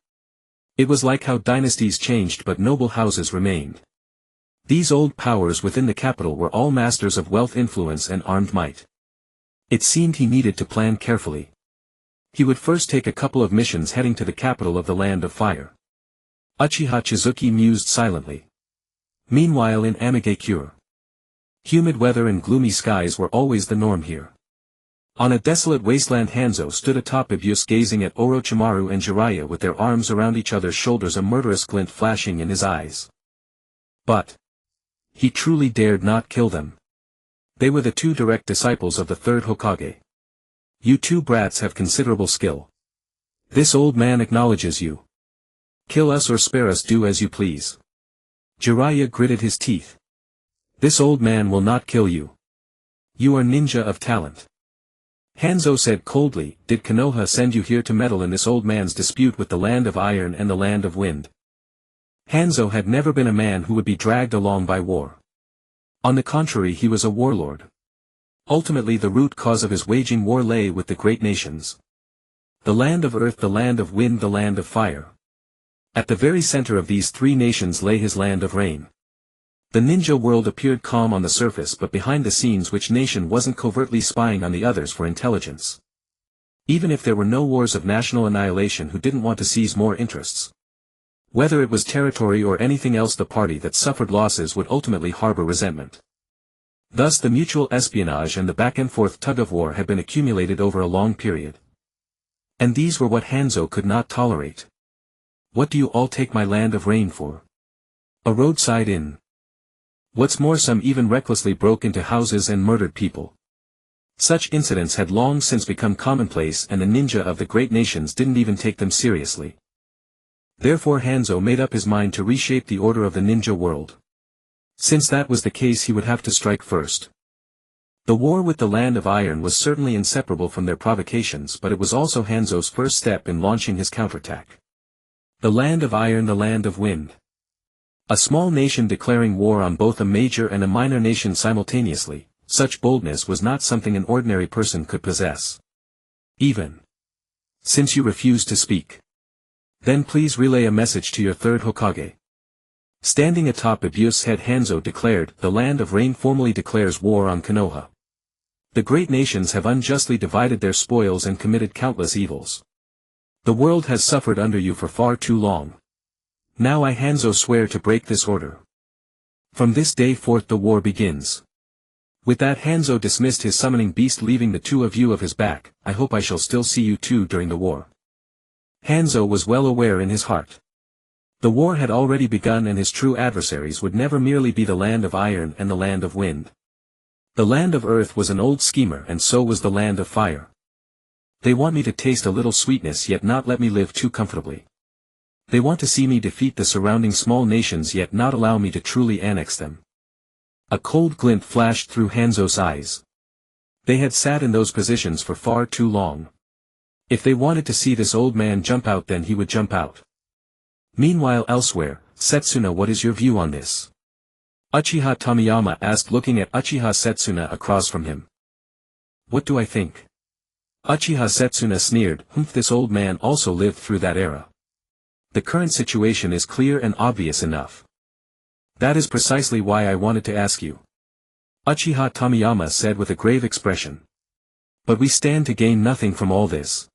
It was like how dynasties changed but noble houses remained. These old powers within the capital were all masters of wealth, influence, and armed might. It seemed he needed to plan carefully. He would first take a couple of missions heading to the capital of the Land of Fire. Uchiha Chizuki mused silently. Meanwhile in Amigakure, humid weather and gloomy skies were always the norm here. On a desolate wasteland, Hanzo stood atop Ibus gazing at Orochimaru and Jiraiya with their arms around each other's shoulders, a murderous glint flashing in his eyes. But he truly dared not kill them. They were the two direct disciples of the third Hokage. You two brats have considerable skill. This old man acknowledges you. Kill us or spare us, do as you please. Jiraiya gritted his teeth. This old man will not kill you. You are ninja of talent. Hanzo said coldly, did Konoha send you here to meddle in this old man's dispute with the land of iron and the land of wind? Hanzo had never been a man who would be dragged along by war. On the contrary, he was a warlord. Ultimately the root cause of his waging war lay with the great nations. The land of earth, the land of wind, the land of fire. At the very center of these three nations lay his land of rain. The ninja world appeared calm on the surface, but behind the scenes which nation wasn't covertly spying on the others for intelligence? Even if there were no wars of national annihilation, who didn't want to seize more interests? Whether it was territory or anything else, the party that suffered losses would ultimately harbor resentment. Thus the mutual espionage and the back-and-forth tug-of-war had been accumulated over a long period. And these were what Hanzo could not tolerate. What do you all take my land of rain for? A roadside inn. What's more, some even recklessly broke into houses and murdered people. Such incidents had long since become commonplace, and the ninja of the great nations didn't even take them seriously. Therefore Hanzo made up his mind to reshape the order of the ninja world. Since that was the case, he would have to strike first. The war with the land of iron was certainly inseparable from their provocations, but it was also Hanzo's first step in launching his counterattack. The land of iron, the land of wind. A small nation declaring war on both a major and a minor nation simultaneously, such boldness was not something an ordinary person could possess. Even since you refuse to speak, then please relay a message to your third Hokage. Standing atop Ibus' head, Hanzo declared, the land of rain formally declares war on Konoha. The great nations have unjustly divided their spoils and committed countless evils. The world has suffered under you for far too long. Now I, Hanzo, swear to break this order. From this day forth the war begins. With that, Hanzo dismissed his summoning beast, leaving the two of you of his back. I hope I shall still see you two during the war. Hanzo was well aware in his heart. The war had already begun, and his true adversaries would never merely be the land of iron and the land of wind. The land of earth was an old schemer, and so was the land of fire. They want me to taste a little sweetness, yet not let me live too comfortably. They want to see me defeat the surrounding small nations, yet not allow me to truly annex them. A cold glint flashed through Hanzo's eyes. They had sat in those positions for far too long. If they wanted to see this old man jump out, then he would jump out. Meanwhile elsewhere, Setsuna, what is your view on this? Uchiha Tomiyama asked, looking at Uchiha Setsuna across from him. What do I think? Uchiha Setsuna sneered, this old man also lived through that era. The current situation is clear and obvious enough. That is precisely why I wanted to ask you. Uchiha Tomiyama said with a grave expression. But we stand to gain nothing from all this.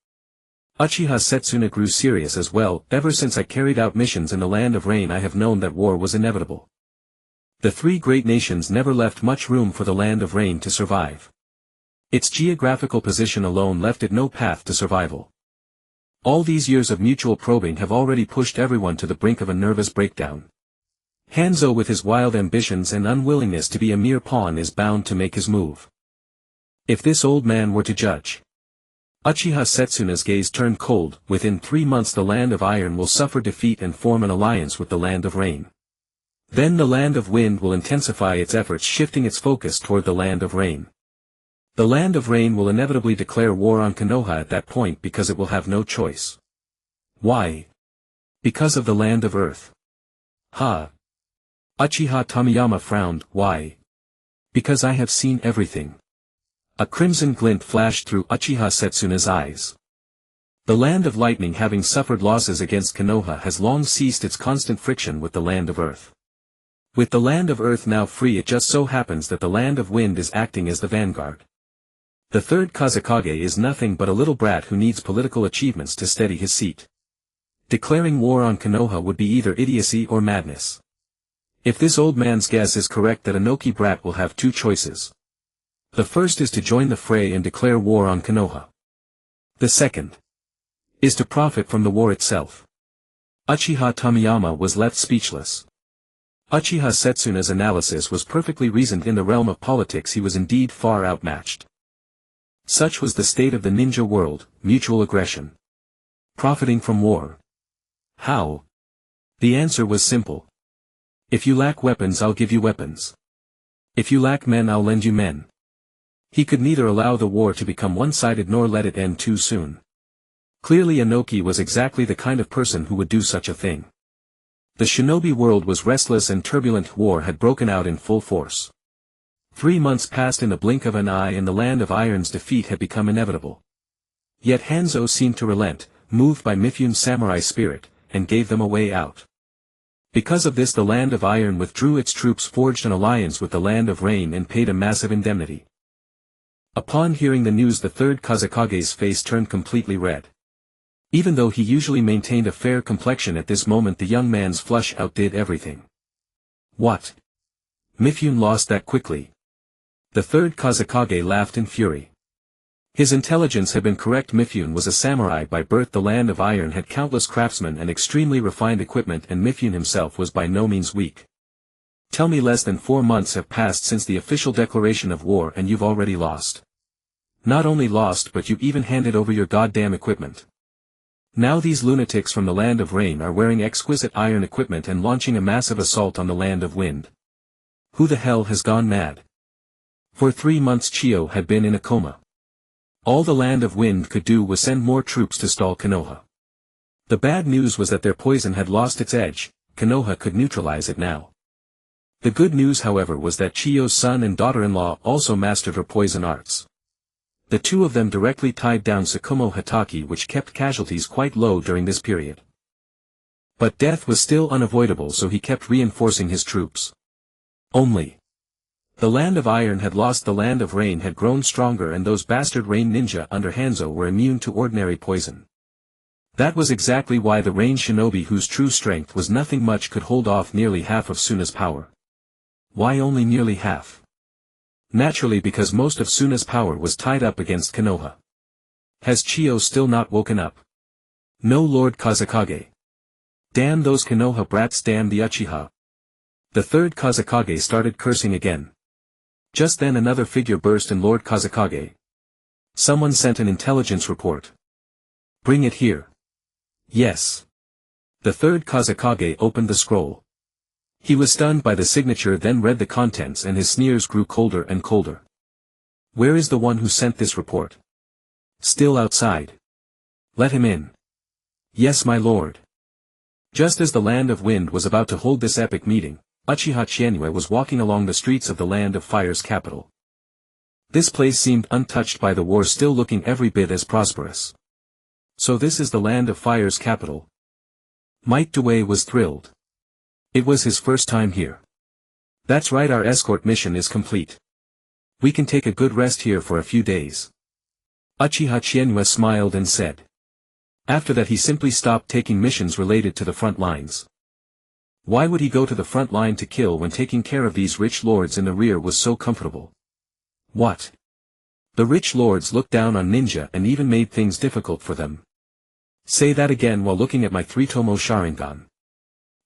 Uchiha Setsuna grew serious as well. Ever since I carried out missions in the land of rain, I have known that war was inevitable. The three great nations never left much room for the land of rain to survive. Its geographical position alone left it no path to survival. All these years of mutual probing have already pushed everyone to the brink of a nervous breakdown. Hanzo, with his wild ambitions and unwillingness to be a mere pawn, is bound to make his move. If this old man were to judge. Uchiha Setsuna's gaze turned cold. Within 3 months the land of iron will suffer defeat and form an alliance with the land of rain. Then the land of wind will intensify its efforts, shifting its focus toward the land of rain. The land of rain will inevitably declare war on Konoha at that point, because it will have no choice. Why? Because of the land of earth. Ha! Uchiha Tomiyama frowned. Why? Because I have seen everything. A crimson glint flashed through Uchiha Setsuna's eyes. The land of lightning, having suffered losses against Konoha, has long ceased its constant friction with the land of earth. With the land of earth now free, it just so happens that the land of wind is acting as the vanguard. The third Kazekage is nothing but a little brat who needs political achievements to steady his seat. Declaring war on Konoha would be either idiocy or madness. If this old man's guess is correct, that Inoki brat will have two choices. The first is to join the fray and declare war on Konoha. The second is to profit from the war itself. Uchiha Tomiyama was left speechless. Uchiha Setsuna's analysis was perfectly reasoned. In the realm of politics he was indeed far outmatched. Such was the state of the ninja world: mutual aggression. Profiting from war. How? The answer was simple. If you lack weapons, I'll give you weapons. If you lack men, I'll lend you men. He could neither allow the war to become one-sided nor let it end too soon. Clearly Inoki was exactly the kind of person who would do such a thing. The shinobi world was restless and turbulent. War had broken out in full force. 3 months passed in the blink of an eye, and the Land of Iron's defeat had become inevitable. Yet Hanzo seemed to relent, moved by Mifyune's samurai spirit, and gave them a way out. Because of this the Land of Iron withdrew its troops, forged an alliance with the Land of Rain, and paid a massive indemnity. Upon hearing the news, the third Kazekage's face turned completely red. Even though he usually maintained a fair complexion, at this moment the young man's flush outdid everything. What? Mifyune lost that quickly? The third Kazekage laughed in fury. His intelligence had been correct. Mifyune was a samurai by birth. The Land of Iron had countless craftsmen and extremely refined equipment, and Mifyune himself was by no means weak. Tell me, less than 4 months have passed since the official declaration of war, and you've already lost. Not only lost, but you even handed over your goddamn equipment. Now these lunatics from the Land of Rain are wearing exquisite iron equipment and launching a massive assault on the Land of Wind. Who the hell has gone mad? For 3 months Chiyo had been in a coma. All the Land of Wind could do was send more troops to stall Konoha. The bad news was that their poison had lost its edge. Konoha could neutralize it now. The good news, however, was that Chiyo's son and daughter-in-law also mastered her poison arts. The two of them directly tied down Tsukumo Hatake, which kept casualties quite low during this period. But death was still unavoidable, so he kept reinforcing his troops. Only the Land of Iron had lost. The Land of Rain had grown stronger, and those bastard Rain ninja under Hanzo were immune to ordinary poison. That was exactly why the Rain shinobi, whose true strength was nothing much, could hold off nearly half of Suna's power. Why only nearly half? Naturally, because most of Suna's power was tied up against Konoha. Has Chiyo still not woken up? No, Lord Kazekage. Damn those Konoha brats, damn the Uchiha. The third Kazekage started cursing again. Just then another figure burst in. Lord Kazekage. Someone sent an intelligence report. Bring it here. Yes. The third Kazekage opened the scroll. He was stunned by the signature, then read the contents, and his sneers grew colder and colder. Where is the one who sent this report? Still outside. Let him in. Yes, my lord. Just as the Land of Wind was about to hold this epic meeting, Uchiha Chienue was walking along the streets of the Land of Fire's capital. This place seemed untouched by the war, still looking every bit as prosperous. So this is the Land of Fire's capital. Might Dewey was thrilled. It was his first time here. That's right, our escort mission is complete. We can take a good rest here for a few days. Uchiha Chienue smiled and said. After that he simply stopped taking missions related to the front lines. Why would he go to the front line to kill when taking care of these rich lords in the rear was so comfortable? What? The rich lords looked down on ninja and even made things difficult for them. Say that again. While looking at my 3-tomo Sharingan.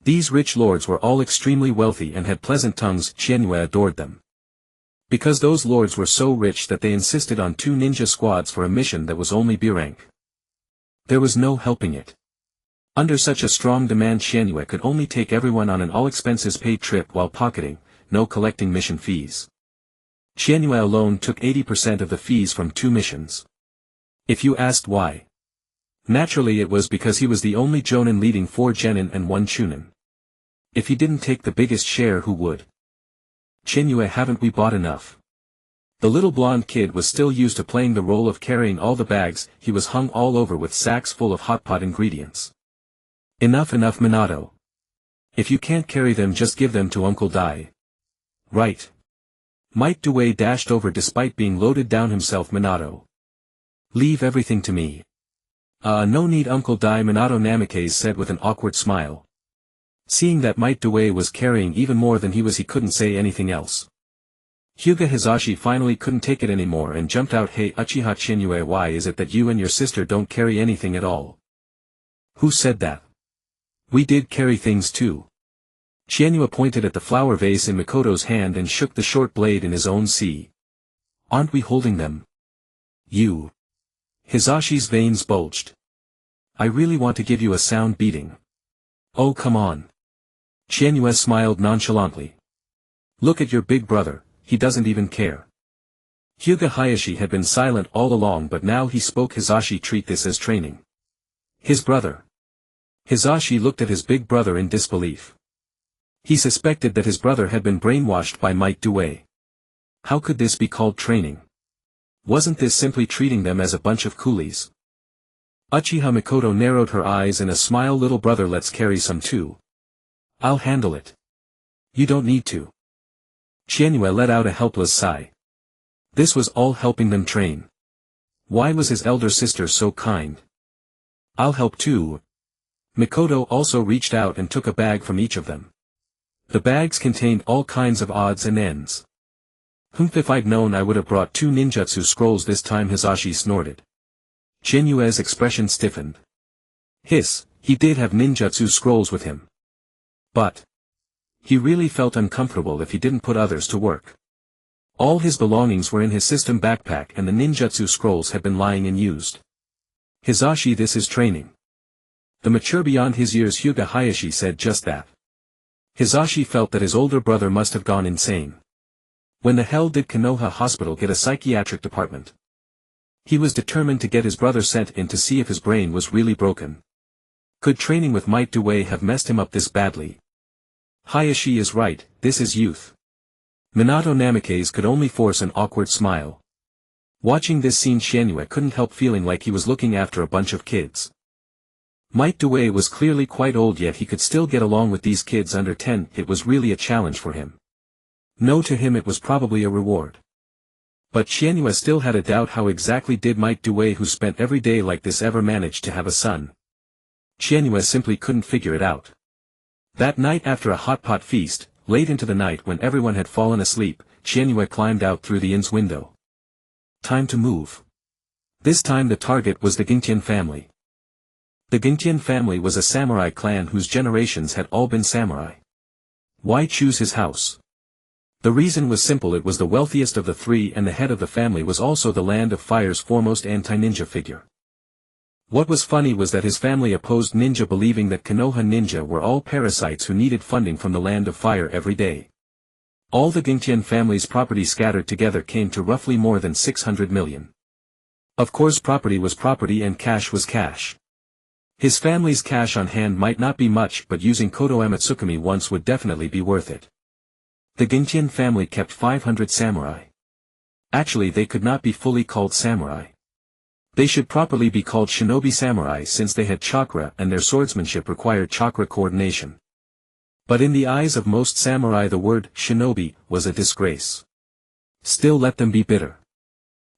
These rich lords were all extremely wealthy and had pleasant tongues. Chienue adored them. Because those lords were so rich that they insisted on 2 ninja squads for a mission that was only B rank. There was no helping it. Under such a strong demand, Chienue could only take everyone on an all-expenses-paid trip while pocketing, no collecting mission fees. Chienue alone took 80% of the fees from 2 missions. If you asked why. Naturally it was because he was the only jonin leading 4 genin and 1 chunin. If he didn't take the biggest share, who would? Chienue, haven't we bought enough? The little blonde kid was still used to playing the role of carrying all the bags. He was hung all over with sacks full of hot pot ingredients. Enough, Minato. If you can't carry them, just give them to Uncle Dai. Right. Might Dewey dashed over despite being loaded down himself. Minato. Leave everything to me. No need Uncle Dai, Minato Namikaze said with an awkward smile. Seeing that Might Due was carrying even more than he couldn't say anything else. Hyuga Hizashi finally couldn't take it anymore and jumped out. Hey Uchiha Chinyue, why is it that you and your sister don't carry anything at all? Who said that? We did carry things too. Chinyue pointed at the flower vase in Mikoto's hand and shook the short blade in his own sea. Aren't we holding them? You. Hizashi's veins bulged. I really want to give you a sound beating. Oh come on. Chinyue smiled nonchalantly. Look at your big brother, he doesn't even care. Hyuga Hayashi had been silent all along, but now he spoke. Hizashi, treat this as training. His brother. Hizashi looked at his big brother in disbelief. He suspected that his brother had been brainwashed by Might Due. How could this be called training? Wasn't this simply treating them as a bunch of coolies? Uchiha Mikoto narrowed her eyes in a smile. Little brother, let's carry some too. I'll handle it. You don't need to. Chinyue let out a helpless sigh. This was all helping them train. Why was his elder sister so kind? I'll help too. Mikoto also reached out and took a bag from each of them. The bags contained all kinds of odds and ends. If I'd known I would have brought 2 ninjutsu scrolls this time, Hizashi snorted. Chinyue's expression stiffened. Hiss, he did have ninjutsu scrolls with him. But he really felt uncomfortable if he didn't put others to work. All his belongings were in his system backpack and the ninjutsu scrolls had been lying unused. Hizashi, this is training. The mature beyond his years Hyuga Hayashi said just that. Hizashi felt that his older brother must have gone insane. When the hell did Konoha Hospital get a psychiatric department? He was determined to get his brother sent in to see if his brain was really broken. Could training with Might Due have messed him up this badly? Hayashi is right, this is youth. Minato Namikaze could only force an awkward smile. Watching this scene, Chinyue couldn't help feeling like he was looking after a bunch of kids. Might Due was clearly quite old, yet he could still get along with these kids under 10. It was really a challenge for him. No, to him it was probably a reward. But Chinyue still had a doubt. How exactly did Might Due, who spent every day like this, ever manage to have a son? Chinyue simply couldn't figure it out. That night after a hot pot feast, late into the night when everyone had fallen asleep, Chinyue climbed out through the inn's window. Time to move. This time the target was the Gintian family. The Gintian family was a samurai clan whose generations had all been samurai. Why choose his house? The reason was simple: it was the wealthiest of the 3 and the head of the family was also the Land of Fire's foremost anti-ninja figure. What was funny was that his family opposed ninja, believing that Konoha ninja were all parasites who needed funding from the Land of Fire every day. All the Gintian family's property scattered together came to roughly more than 600 million. Of course, property was property and cash was cash. His family's cash on hand might not be much, but using Kodo Amatsukami once would definitely be worth it. The Gintian family kept 500 samurai. Actually, they could not be fully called samurai. They should properly be called shinobi samurai, since they had chakra and their swordsmanship required chakra coordination. But in the eyes of most samurai the word shinobi was a disgrace. Still, let them be bitter.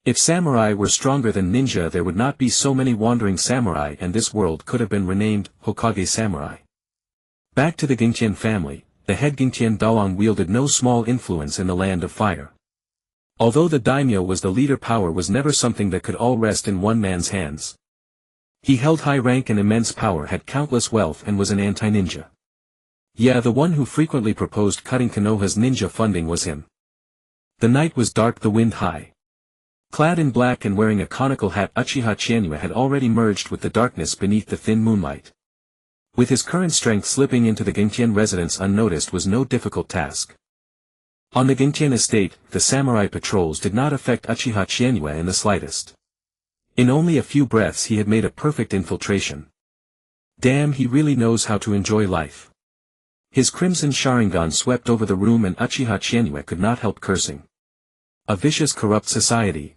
If samurai were stronger than ninja, there would not be so many wandering samurai, and this world could have been renamed Hokage Samurai. Back to the Gintian family, the head Gintian Dalong wielded no small influence in the Land of Fire. Although the daimyo was the leader, power was never something that could all rest in one man's hands. He held high rank and immense power, had countless wealth, and was an anti-ninja. Yeah, the one who frequently proposed cutting Konoha's ninja funding was him. The night was dark, the wind high. Clad in black and wearing a conical hat, Uchiha Chinyue had already merged with the darkness beneath the thin moonlight. With his current strength, slipping into the Gintian residence unnoticed was no difficult task. On the Gintian estate, the samurai patrols did not affect Uchiha Chinyue in the slightest. In only a few breaths he had made a perfect infiltration. Damn, he really knows how to enjoy life. His crimson Sharingan swept over the room and Uchiha Chinyue could not help cursing. A vicious, corrupt society.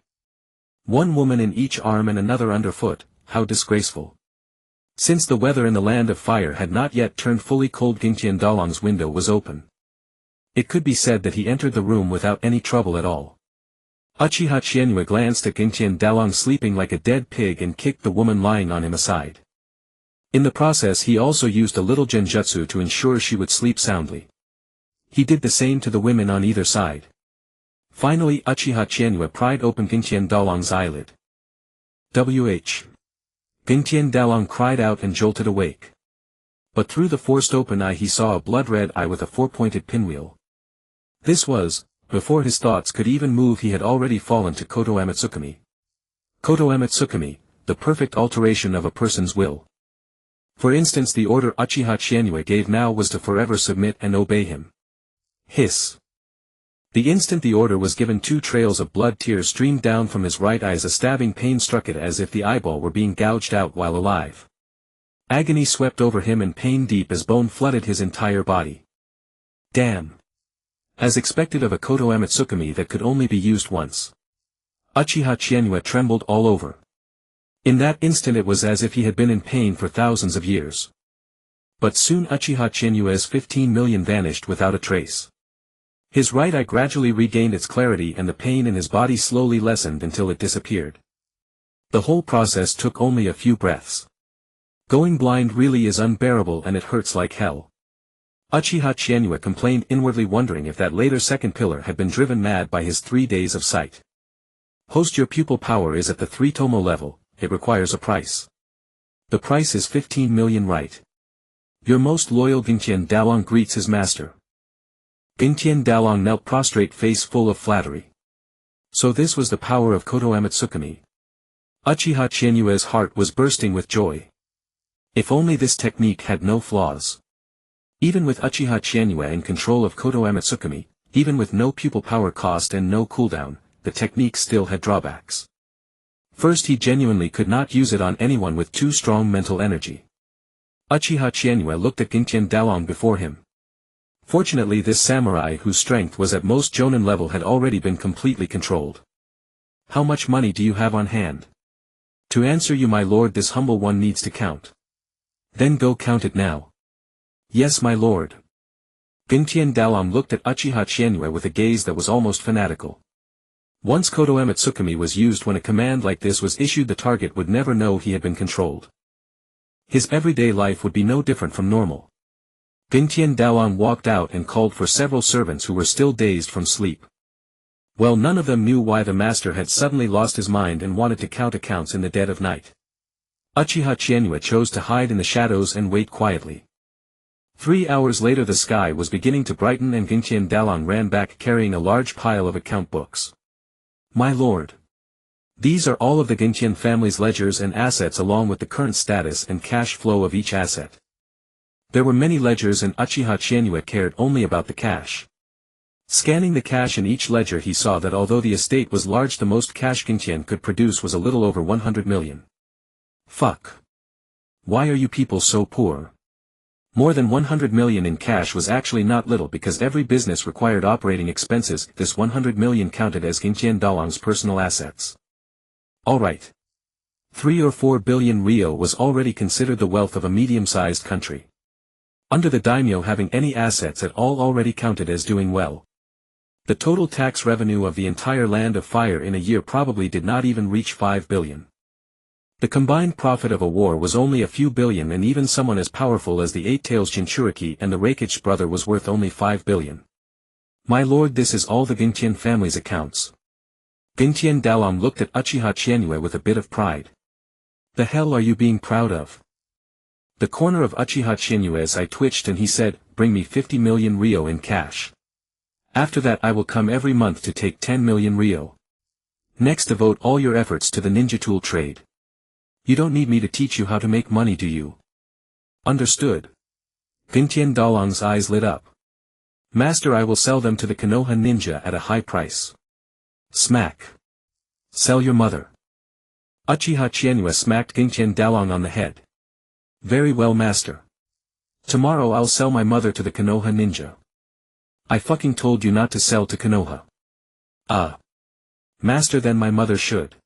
One woman in each arm and another underfoot, how disgraceful. Since the weather in the Land of Fire had not yet turned fully cold, Gintian Dalong's window was open. It could be said that he entered the room without any trouble at all. Uchiha Chienue glanced at Gentian Dalong sleeping like a dead pig and kicked the woman lying on him aside. In the process he also used a little genjutsu to ensure she would sleep soundly. He did the same to the women on either side. Finally Uchiha Chienue pried open Gentian Dalong's eyelid. "Wh." Gentian Dalong cried out and jolted awake. But through the forced open eye he saw a blood-red eye with a four-pointed pinwheel. This was, before his thoughts could even move, he had already fallen to Koto Amatsukami. Koto Amatsukami, the perfect alteration of a person's will. For instance, the order Uchiha Chienue gave now was to forever submit and obey him. Hiss. The instant the order was given, 2 trails of blood tears streamed down from his right eye as a stabbing pain struck it as if the eyeball were being gouged out while alive. Agony swept over him and pain deep as bone flooded his entire body. Damn. As expected of a Koto Amatsukami that could only be used once. Uchiha Chienue trembled all over. In that instant it was as if he had been in pain for thousands of years. But soon Uchiha Chienue's 15 million vanished without a trace. His right eye gradually regained its clarity and the pain in his body slowly lessened until it disappeared. The whole process took only a few breaths. Going blind really is unbearable and it hurts like hell. Uchiha Chienue complained, inwardly wondering if that later second pillar had been driven mad by his 3 days of sight. Host, your pupil power is at the 3 tomo level, it requires a price. The price is 15 million, right? Your most loyal Gentian Dalong greets his master. Gentian Dalong knelt prostrate, face full of flattery. So this was the power of Koto Amatsukami. Uchiha Chienue's heart was bursting with joy. If only this technique had no flaws. Even with Uchiha Chienue in control of Koto Amatsukami, even with no pupil power cost and no cooldown, the technique still had drawbacks. First, he genuinely could not use it on anyone with too strong mental energy. Uchiha Chienue looked at Gentian Dalong before him. Fortunately, this samurai whose strength was at most jonin level had already been completely controlled. How much money do you have on hand? To answer you, my lord, this humble one needs to count. Then go count it now. Yes, my lord. Gentian Dalong looked at Uchiha Chienue with a gaze that was almost fanatical. Once Koto Amatsukami was used, when a command like this was issued, the target would never know he had been controlled. His everyday life would be no different from normal. Gentian Dalong walked out and called for several servants who were still dazed from sleep. Well, none of them knew why the master had suddenly lost his mind and wanted to count accounts in the dead of night. Uchiha Chienue chose to hide in the shadows and wait quietly. 3 hours later the sky was beginning to brighten and Gentian Dalong ran back carrying a large pile of account books. My lord. These are all of the Gentian family's ledgers and assets along with the current status and cash flow of each asset. There were many ledgers and Uchiha Chienue cared only about the cash. Scanning the cash in each ledger he saw that although the estate was large, the most cash Gentian could produce was a little over 100 million. Fuck. Why are you people so poor? More than 100 million in cash was actually not little because every business required operating expenses. This 100 million counted as Gentian Dalong's personal assets. Alright. 3 or 4 billion Rio was already considered the wealth of a medium-sized country. Under the daimyo, having any assets at all already counted as doing well. The total tax revenue of the entire Land of Fire in a year probably did not even reach 5 billion. The combined profit of a war was only a few billion, and even someone as powerful as the Eight-Tails Jinchuriki and the Reikich brother was worth only 5 billion. My lord, this is all the Gentian family's accounts. Gentian Dalong looked at Uchiha Chienue with a bit of pride. The hell are you being proud of? The corner of Uchiha Chienue's eye twitched and he said, bring me 50 million Rio in cash. After that I will come every month to take 10 million Rio. Next, devote all your efforts to the ninja tool trade. You don't need me to teach you how to make money, do you? Understood. Gentian Dalong's eyes lit up. Master, I will sell them to the Konoha ninja at a high price. Smack. Sell your mother. Uchiha Chienue smacked Gentian Dalong on the head. Very well, master. Tomorrow I'll sell my mother to the Konoha ninja. I fucking told you not to sell to Konoha. Master, then my mother should.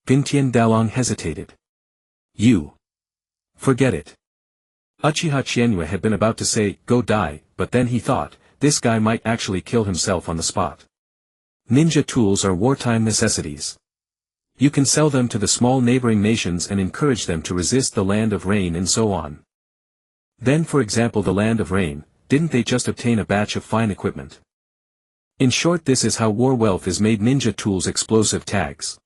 Gentian Dalong hesitated. You. Forget it. Uchiha Chienue had been about to say, go die, but then he thought, this guy might actually kill himself on the spot. Ninja tools are wartime necessities. You can sell them to the small neighboring nations and encourage them to resist the Land of Rain and so on. Then for example the Land of Rain, didn't they just obtain a batch of fine equipment? In short, this is how war wealth is made. Ninja tools, explosive tags.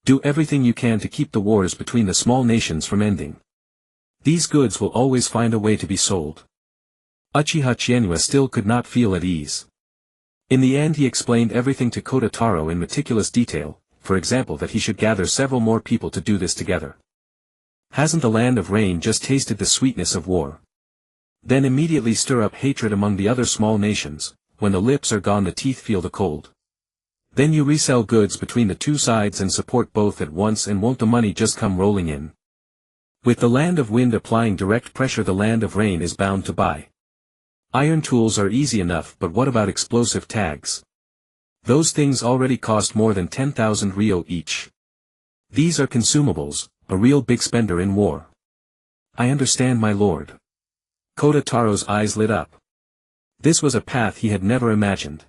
Do everything you can to keep the wars between the small nations from ending. These goods will always find a way to be sold. Uchiha Chizuki still could not feel at ease. In the end he explained everything to Kotaro in meticulous detail, for example that he should gather several more people to do this together. Hasn't the Land of Rain just tasted the sweetness of war? Then immediately stir up hatred among the other small nations. When the lips are gone the teeth feel the cold. Then you resell goods between the two sides and support both at once, and won't the money just come rolling in? With the Land of Wind applying direct pressure, the Land of Rain is bound to buy. Iron tools are easy enough, but what about explosive tags? Those things already cost more than 10,000 ryo each. These are consumables, a real big spender in war. I understand, my lord. Kotaro's eyes lit up. This was a path he had never imagined.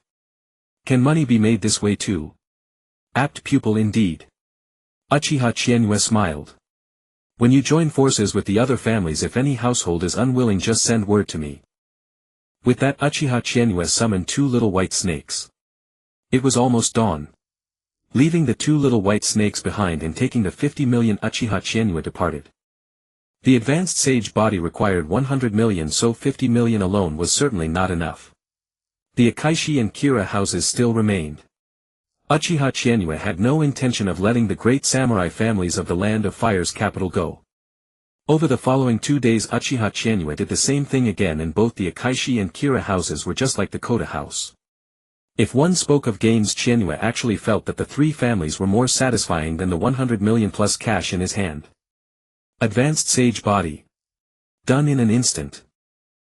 Can money be made this way too? Apt pupil indeed. Uchiha Chizuki smiled. When you join forces with the other families, if any household is unwilling, just send word to me. With that Uchiha Chizuki summoned 2 little white snakes. It was almost dawn. Leaving the 2 little white snakes behind and taking the 50 million, Uchiha Chizuki departed. The advanced sage body required 100 million, so 50 million alone was certainly not enough. The Akaishi and Kira houses still remained. Uchiha Chizuki had no intention of letting the great samurai families of the Land of Fire's capital go. Over the following 2 days Uchiha Chizuki did the same thing again, and both the Akaishi and Kira houses were just like the Kota house. If one spoke of gains, Chizuki actually felt that the 3 families were more satisfying than the 100 million plus cash in his hand. Advanced sage body. Done in an instant.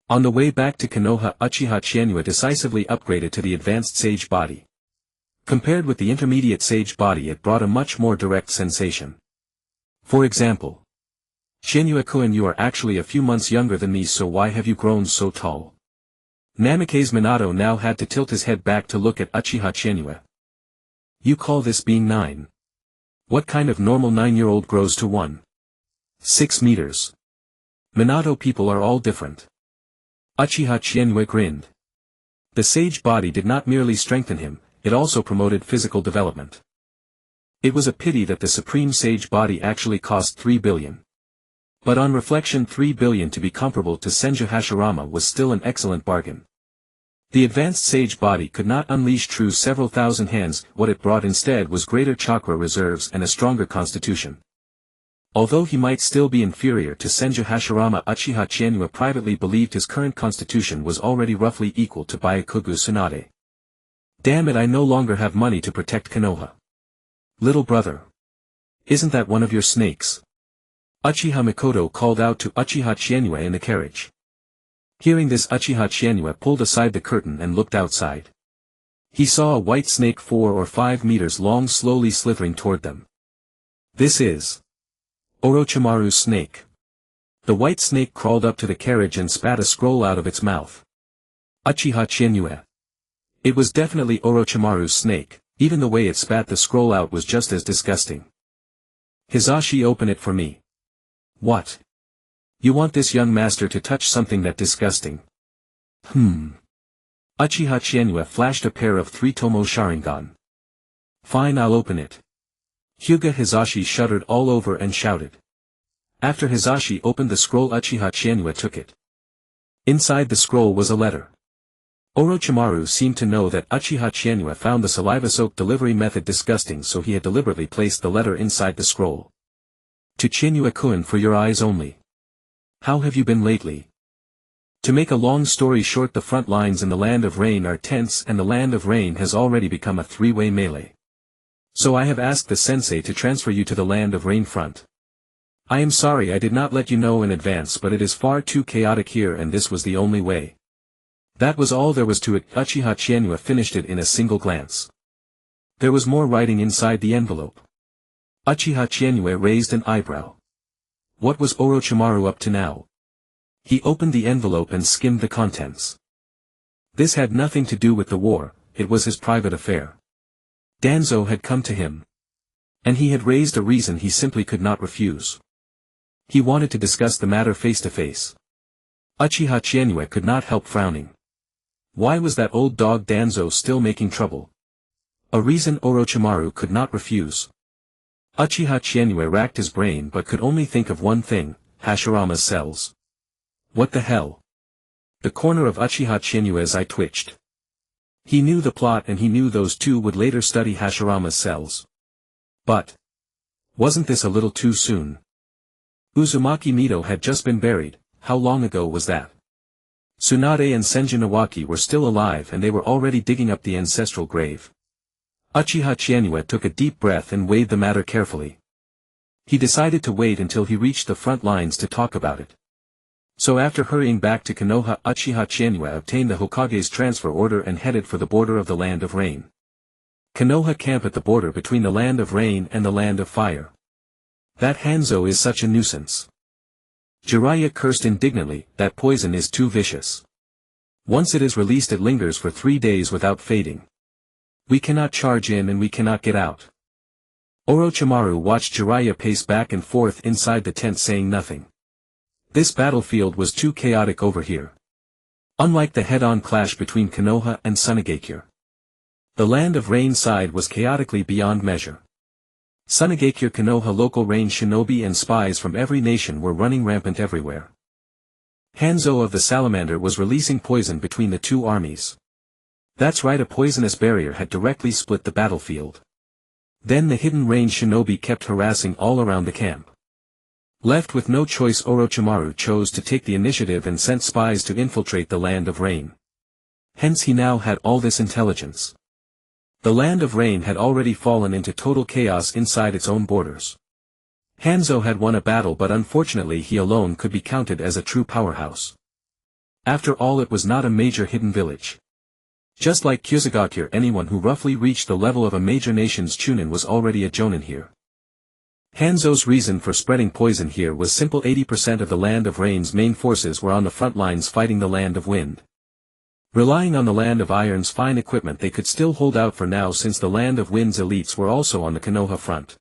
On the way back to Konoha, Uchiha Chizuki decisively upgraded to the advanced sage body. Compared with the intermediate sage body, it brought a much more direct sensation. For example, Chizuki-kun, you are actually a few months younger than me, so why have you grown so tall? Namikaze Minato now had to tilt his head back to look at Uchiha Chizuki. You call this being 9? What kind of normal 9-year-old grows to 1.6 meters? Minato, people are all different. Uchiha Chizuki grinned. The sage body did not merely strengthen him, it also promoted physical development. It was a pity that the supreme sage body actually cost 3 billion. But on reflection, 3 billion to be comparable to Senju Hashirama was still an excellent bargain. The advanced sage body could not unleash true several thousand hands, what it brought instead was greater chakra reserves and a stronger constitution. Although he might still be inferior to Senju Hashirama, Uchiha Chizuki privately believed his current constitution was already roughly equal to Byakugo Tsunade. Damn it, I no longer have money to protect Konoha. Little brother. Isn't that one of your snakes? Uchiha Mikoto called out to Uchiha Chizuki in the carriage. Hearing this, Uchiha Chizuki pulled aside the curtain and looked outside. He saw a white snake 4 or 5 meters long slowly slithering toward them. This is Orochimaru's snake. The white snake crawled up to the carriage and spat a scroll out of its mouth. Uchiha Chizuki. It was definitely Orochimaru's snake, even the way it spat the scroll out was just as disgusting. Hizashi, open it for me. What? You want this young master to touch something that disgusting? Uchiha Chizuki flashed a pair of 3 Tomo Sharingan. Fine, I'll open it. Hyuga Hizashi shuddered all over and shouted. After Hizashi opened the scroll, Uchiha Chizuki took it. Inside the scroll was a letter. Orochimaru seemed to know that Uchiha Chizuki found the saliva-soaked delivery method disgusting, so he had deliberately placed the letter inside the scroll. To Chizuki-kun, for your eyes only. How have you been lately? To make a long story short, the front lines in the Land of Rain are tense, and the Land of Rain has already become a 3-way melee. So I have asked the sensei to transfer you to the Land of Rain front. I am sorry I did not let you know in advance, but it is far too chaotic here, and this was the only way. That was all there was to it. Uchiha Chizuki finished it in a single glance. There was more writing inside the envelope. Uchiha Chizuki raised an eyebrow. What was Orochimaru up to now? He opened the envelope and skimmed the contents. This had nothing to do with the war, it was his private affair. Danzo had come to him. And he had raised a reason he simply could not refuse. He wanted to discuss the matter face to face. Uchiha Chienue could not help frowning. Why was that old dog Danzo still making trouble? A reason Orochimaru could not refuse. Uchiha Chienue racked his brain but could only think of one thing, Hashirama's cells. What the hell? The corner of Uchiha Chienue's eye twitched. He knew the plot and he knew those two would later study Hashirama's cells. But wasn't this a little too soon? Uzumaki Mito had just been buried. How long ago was that? Tsunade and Senju Nawaki were still alive and they were already digging up the ancestral grave. Uchiha Chienue took a deep breath and weighed the matter carefully. He decided to wait until he reached the front lines to talk about it. So after hurrying back to Konoha, Uchiha Chienue obtained the Hokage's transfer order and headed for the border of the Land of Rain. Konoha camp at the border between the Land of Rain and the Land of Fire. That Hanzo is such a nuisance. Jiraiya cursed indignantly, that poison is too vicious. Once it is released it lingers for 3 days without fading. We cannot charge in and we cannot get out. Orochimaru watched Jiraiya pace back and forth inside the tent saying nothing. This battlefield was too chaotic over here. Unlike the head-on clash between Konoha and Tsunagakure. The Land of Rain side was chaotically beyond measure. Tsunagakure Konoha local range shinobi and spies from every nation were running rampant everywhere. Hanzo of the Salamander was releasing poison between the two armies. That's right, a poisonous barrier had directly split the battlefield. Then the hidden range shinobi kept harassing all around the camp. Left with no choice, Orochimaru chose to take the initiative and sent spies to infiltrate the Land of Rain. Hence he now had all this intelligence. The Land of Rain had already fallen into total chaos inside its own borders. Hanzo had won a battle but unfortunately he alone could be counted as a true powerhouse. After all, it was not a major hidden village. Just like Kyusugakure, anyone who roughly reached the level of a major nation's chunin was already a jonin here. Hanzo's reason for spreading poison here was simple: 80% of the Land of Rain's main forces were on the front lines fighting the Land of Wind. Relying on the Land of Iron's fine equipment they could still hold out for now since the Land of Wind's elites were also on the Konoha front.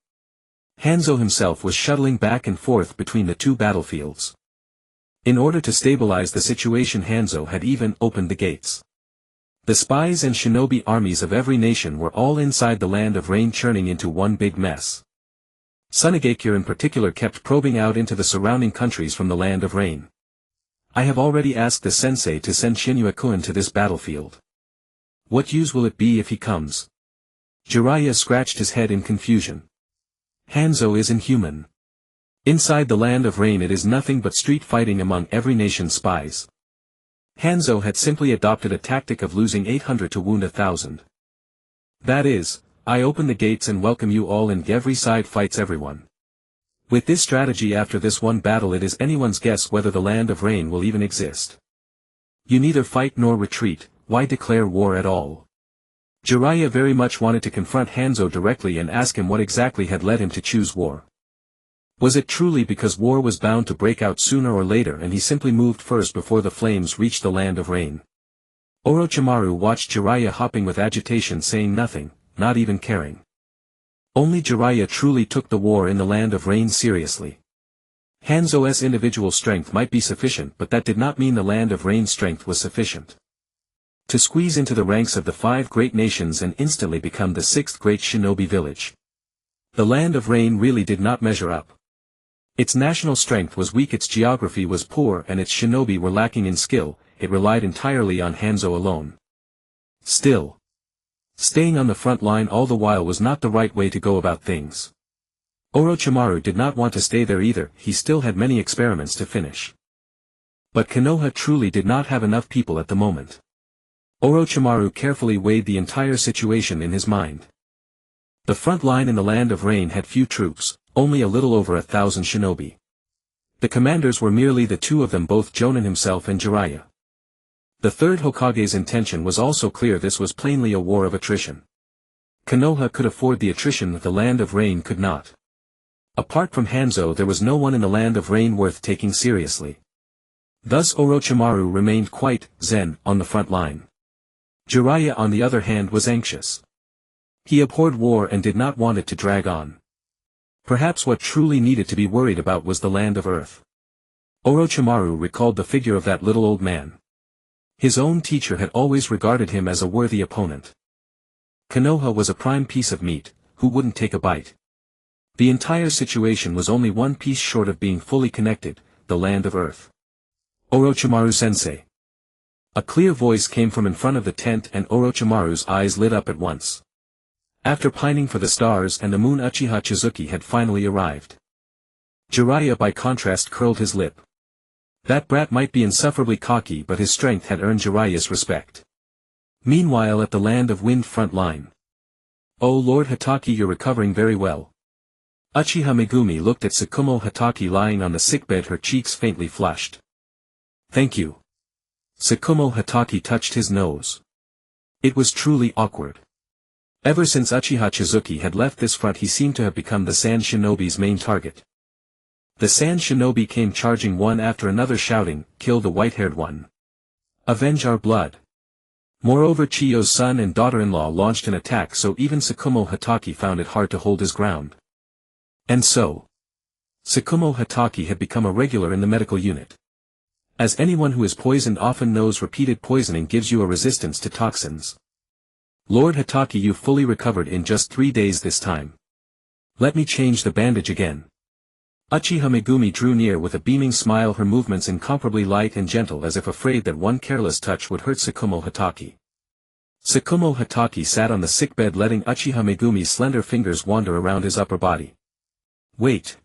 Hanzo himself was shuttling back and forth between the two battlefields. In order to stabilize the situation, Hanzo had even opened the gates. The spies and shinobi armies of every nation were all inside the Land of Rain, churning into one big mess. Tsunagakure in particular kept probing out into the surrounding countries from the Land of Rain. I have already asked the sensei to send Shinue-kun to this battlefield. What use will it be if he comes? Jiraiya scratched his head in confusion. Hanzo is inhuman. Inside the Land of Rain it is nothing but street fighting among every nation's spies. Hanzo had simply adopted a tactic of losing 800 to wound 1,000. That is, I open the gates and welcome you all and every side fights everyone. With this strategy, after this one battle it is anyone's guess whether the Land of Rain will even exist. You neither fight nor retreat, why declare war at all? Jiraiya very much wanted to confront Hanzo directly and ask him what exactly had led him to choose war. Was it truly because war was bound to break out sooner or later and he simply moved first before the flames reached the Land of Rain? Orochimaru watched Jiraiya hopping with agitation, saying nothing, not even caring. Only Jiraiya truly took the war in the Land of Rain seriously. Hanzo's individual strength might be sufficient, but that did not mean the Land of Rain's strength was sufficient. To squeeze into the ranks of the 5 great nations and instantly become the 6th great shinobi village. The Land of Rain really did not measure up. Its national strength was weak, its geography was poor, and its shinobi were lacking in skill. It relied entirely on Hanzo alone. Still, staying on the front line all the while was not the right way to go about things. Orochimaru did not want to stay there either, he still had many experiments to finish. But Konoha truly did not have enough people at the moment. Orochimaru carefully weighed the entire situation in his mind. The front line in the Land of Rain had few troops, only a little over 1,000 shinobi. The commanders were merely the two of them, both Jonin himself and Jiraiya. The third Hokage's intention was also clear: this was plainly a war of attrition. Konoha could afford the attrition that the Land of Rain could not. Apart from Hanzo there was no one in the Land of Rain worth taking seriously. Thus Orochimaru remained quite zen on the front line. Jiraiya on the other hand was anxious. He abhorred war and did not want it to drag on. Perhaps what truly needed to be worried about was the land of Earth. Orochimaru recalled the figure of that little old man. His own teacher had always regarded him as a worthy opponent. Konoha was a prime piece of meat, who wouldn't take a bite? The entire situation was only one piece short of being fully connected, the land of Earth. Orochimaru-sensei. A clear voice came from in front of the tent and Orochimaru's eyes lit up at once. After pining for the stars and the moon, Uchiha Chizuki had finally arrived. Jiraiya by contrast curled his lip. That brat might be insufferably cocky, but his strength had earned Jiraiya's respect. Meanwhile at the land of Wind front line. Oh Lord Hatake, you're recovering very well. Uchiha Megumi looked at Tsukumo Hatake lying on the sickbed, her cheeks faintly flushed. Thank you. Tsukumo Hatake touched his nose. It was truly awkward. Ever since Uchiha Chizuki had left this front, he seemed to have become the Sand Shinobi's main target. The Sand Shinobi came charging one after another, shouting, "Kill the white-haired one! Avenge our blood!" Moreover, Chiyo's son and daughter-in-law launched an attack, so even Tsukumo Hatake found it hard to hold his ground. And so, Tsukumo Hatake had become a regular in the medical unit. As anyone who is poisoned often knows, repeated poisoning gives you a resistance to toxins. Lord Hatake, you fully recovered in just 3 days this time. Let me change the bandage again. Uchiha Megumi drew near with a beaming smile, her movements incomparably light and gentle, as if afraid that one careless touch would hurt Tsukumo Hatake. Tsukumo Hatake sat on the sickbed, letting Uchiha Megumi's slender fingers wander around his upper body. Wait.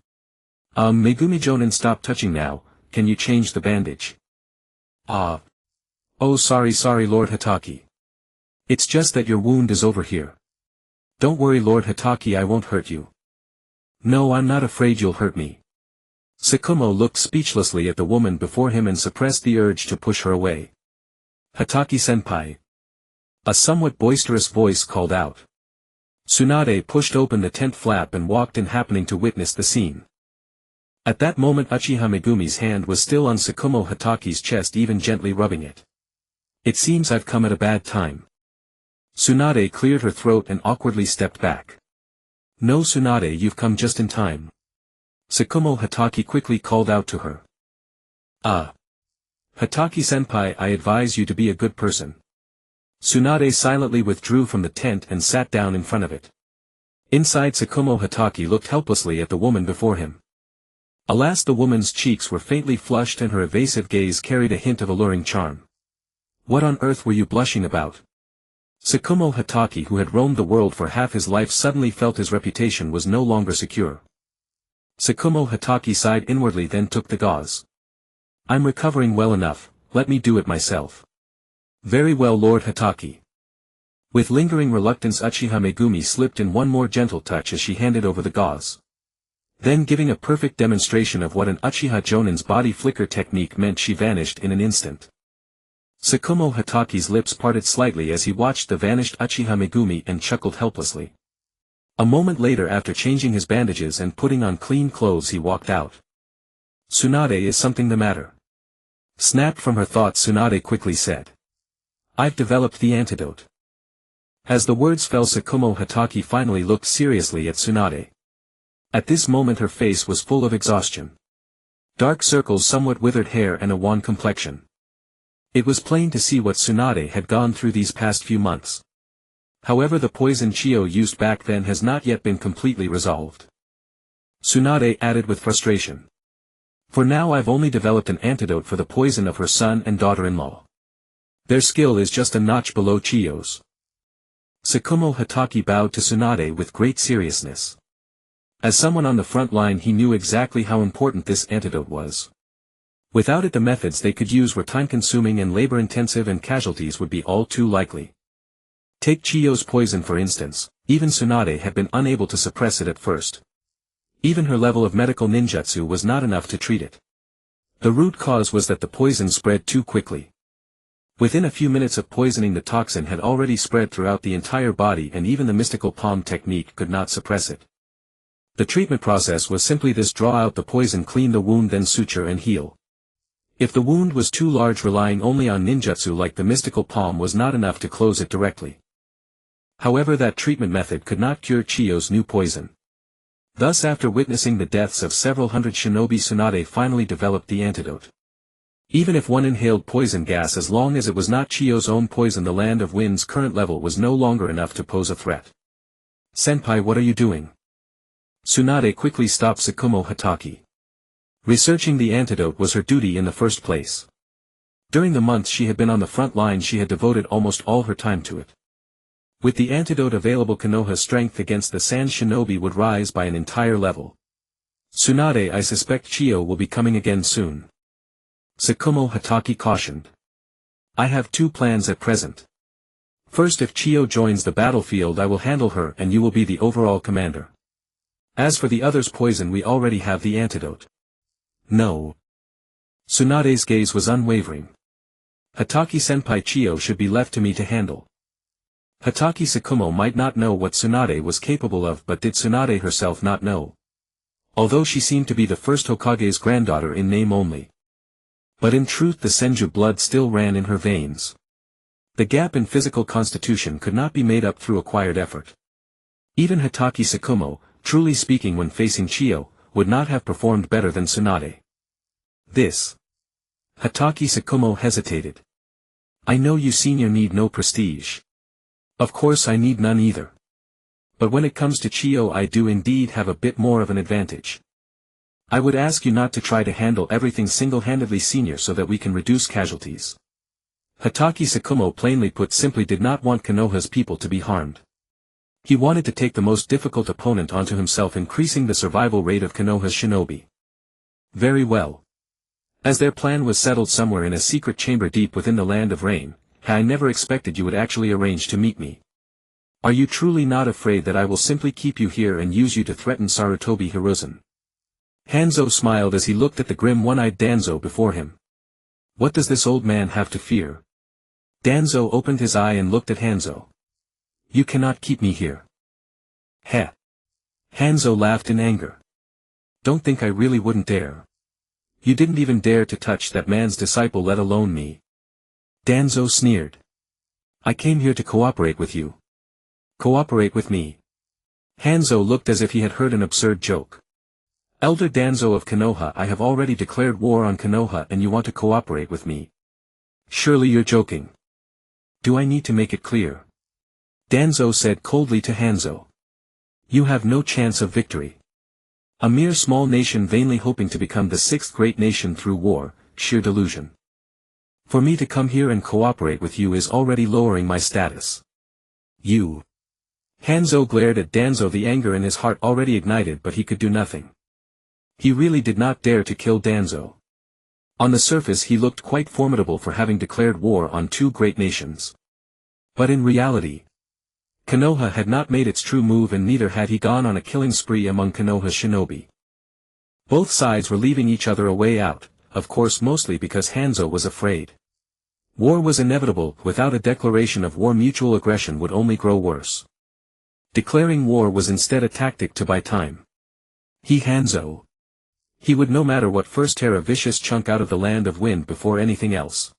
Megumi Jonin, stop touching now, can you change the bandage? Oh sorry Lord Hatake. It's just that your wound is over here. Don't worry Lord Hatake, I won't hurt you. No, I'm not afraid you'll hurt me. Tsukumo looked speechlessly at the woman before him and suppressed the urge to push her away. Hatake-senpai. A somewhat boisterous voice called out. Tsunade pushed open the tent flap and walked in, happening to witness the scene. At that moment Uchiha Megumi's hand was still on Tsukumo Hatake's chest, even gently rubbing it. It seems I've come at a bad time. Tsunade cleared her throat and awkwardly stepped back. No Tsunade, you've come just in time. Tsukumo Hatake quickly called out to her. Hatake-senpai, I advise you to be a good person. Tsunade silently withdrew from the tent and sat down in front of it. Inside, Tsukumo Hatake looked helplessly at the woman before him. Alas, the woman's cheeks were faintly flushed and her evasive gaze carried a hint of alluring charm. What on earth were you blushing about? Tsukumo Hatake, who had roamed the world for half his life, suddenly felt his reputation was no longer secure. Tsukumo Hatake sighed inwardly, then took the gauze. I'm recovering well enough, let me do it myself. Very well Lord Hatake. With lingering reluctance Uchiha Megumi slipped in one more gentle touch as she handed over the gauze. Then, giving a perfect demonstration of what an Uchiha Jonin's body flicker technique meant, she vanished in an instant. Tsukumo Hatake's lips parted slightly as he watched the vanished Uchiha Megumi and chuckled helplessly. A moment later, after changing his bandages and putting on clean clothes, he walked out. Tsunade, is something the matter? Snapped from her thoughts, Tsunade quickly said. I've developed the antidote. As the words fell, Tsukumo Hatake finally looked seriously at Tsunade. At this moment her face was full of exhaustion. Dark circles, somewhat withered hair and a wan complexion. It was plain to see what Tsunade had gone through these past few months. However, the poison Chiyo used back then has not yet been completely resolved. Tsunade added with frustration. For now I've only developed an antidote for the poison of her son and daughter-in-law. Their skill is just a notch below Chiyo's. Tsukumo Hatake bowed to Tsunade with great seriousness. As someone on the front line, he knew exactly how important this antidote was. Without it, the methods they could use were time-consuming and labor-intensive, and casualties would be all too likely. Take Chiyo's poison for instance, even Tsunade had been unable to suppress it at first. Even her level of medical ninjutsu was not enough to treat it. The root cause was that the poison spread too quickly. Within a few minutes of poisoning, the toxin had already spread throughout the entire body, and even the mystical palm technique could not suppress it. The treatment process was simply this: draw out the poison, clean the wound, then suture and heal. If the wound was too large, relying only on ninjutsu like the mystical palm was not enough to close it directly. However, that treatment method could not cure Chiyo's new poison. Thus, after witnessing the deaths of several hundred shinobi, Tsunade finally developed the antidote. Even if one inhaled poison gas, as long as it was not Chiyo's own poison, the Land of Wind's current level was no longer enough to pose a threat. "Senpai, what are you doing?" Tsunade quickly stopped Tsukumo Hatake. Researching the antidote was her duty in the first place. During the months she had been on the front line, she had devoted almost all her time to it. With the antidote available, Konoha's strength against the Sand Shinobi would rise by an entire level. "Tsunade, I suspect Chiyo will be coming again soon," Tsukumo Hatake cautioned. "I have two plans at present. First, if Chiyo joins the battlefield, I will handle her and you will be the overall commander. As for the other's poison, we already have the antidote." "No." Tsunade's gaze was unwavering. "Hatake-senpai, Chiyo should be left to me to handle." Hatake Tsukumo might not know what Tsunade was capable of, but did Tsunade herself not know? Although she seemed to be the first Hokage's granddaughter in name only. But in truth the Senju blood still ran in her veins. The gap in physical constitution could not be made up through acquired effort. Even Hatake Tsukumo, truly speaking, when facing Chiyo, would not have performed better than Tsunade. This. Hatake Tsukumo hesitated. "I know you, senior, need no prestige. Of course I need none either. But when it comes to Chiyo, I do indeed have a bit more of an advantage. I would ask you not to try to handle everything single-handedly, senior, so that we can reduce casualties." Hatake Tsukumo, plainly put simply, did not want Konoha's people to be harmed. He wanted to take the most difficult opponent onto himself, increasing the survival rate of Konoha's shinobi. Very well. As their plan was settled somewhere in a secret chamber deep within the Land of Rain, I never expected you would actually arrange to meet me. Are you truly not afraid that I will simply keep you here and use you to threaten Sarutobi Hiruzen? Hanzo smiled as he looked at the grim one-eyed Danzo before him. What does this old man have to fear? Danzo opened his eye and looked at Hanzo. You cannot keep me here. Heh. Hanzo laughed in anger. Don't think I really wouldn't dare. You didn't even dare to touch that man's disciple, let alone me. Danzo sneered. I came here to cooperate with you. Cooperate with me? Hanzo looked as if he had heard an absurd joke. Elder Danzo of Konoha, I have already declared war on Konoha and you want to cooperate with me? Surely you're joking. Do I need to make it clear? Danzo said coldly to Hanzo. You have no chance of victory. A mere small nation vainly hoping to become the sixth great nation through war, sheer delusion. For me to come here and cooperate with you is already lowering my status. You. Hanzo glared at Danzo, the anger in his heart already ignited, but he could do nothing. He really did not dare to kill Danzo. On the surface he looked quite formidable for having declared war on two great nations. But in reality, Konoha had not made its true move, and neither had he gone on a killing spree among Konoha's shinobi. Both sides were leaving each other a way out, of course mostly because Hanzo was afraid. War was inevitable. Without a declaration of war, mutual aggression would only grow worse. Declaring war was instead a tactic to buy time. Hanzo. He would no matter what first tear a vicious chunk out of the Land of Wind before anything else.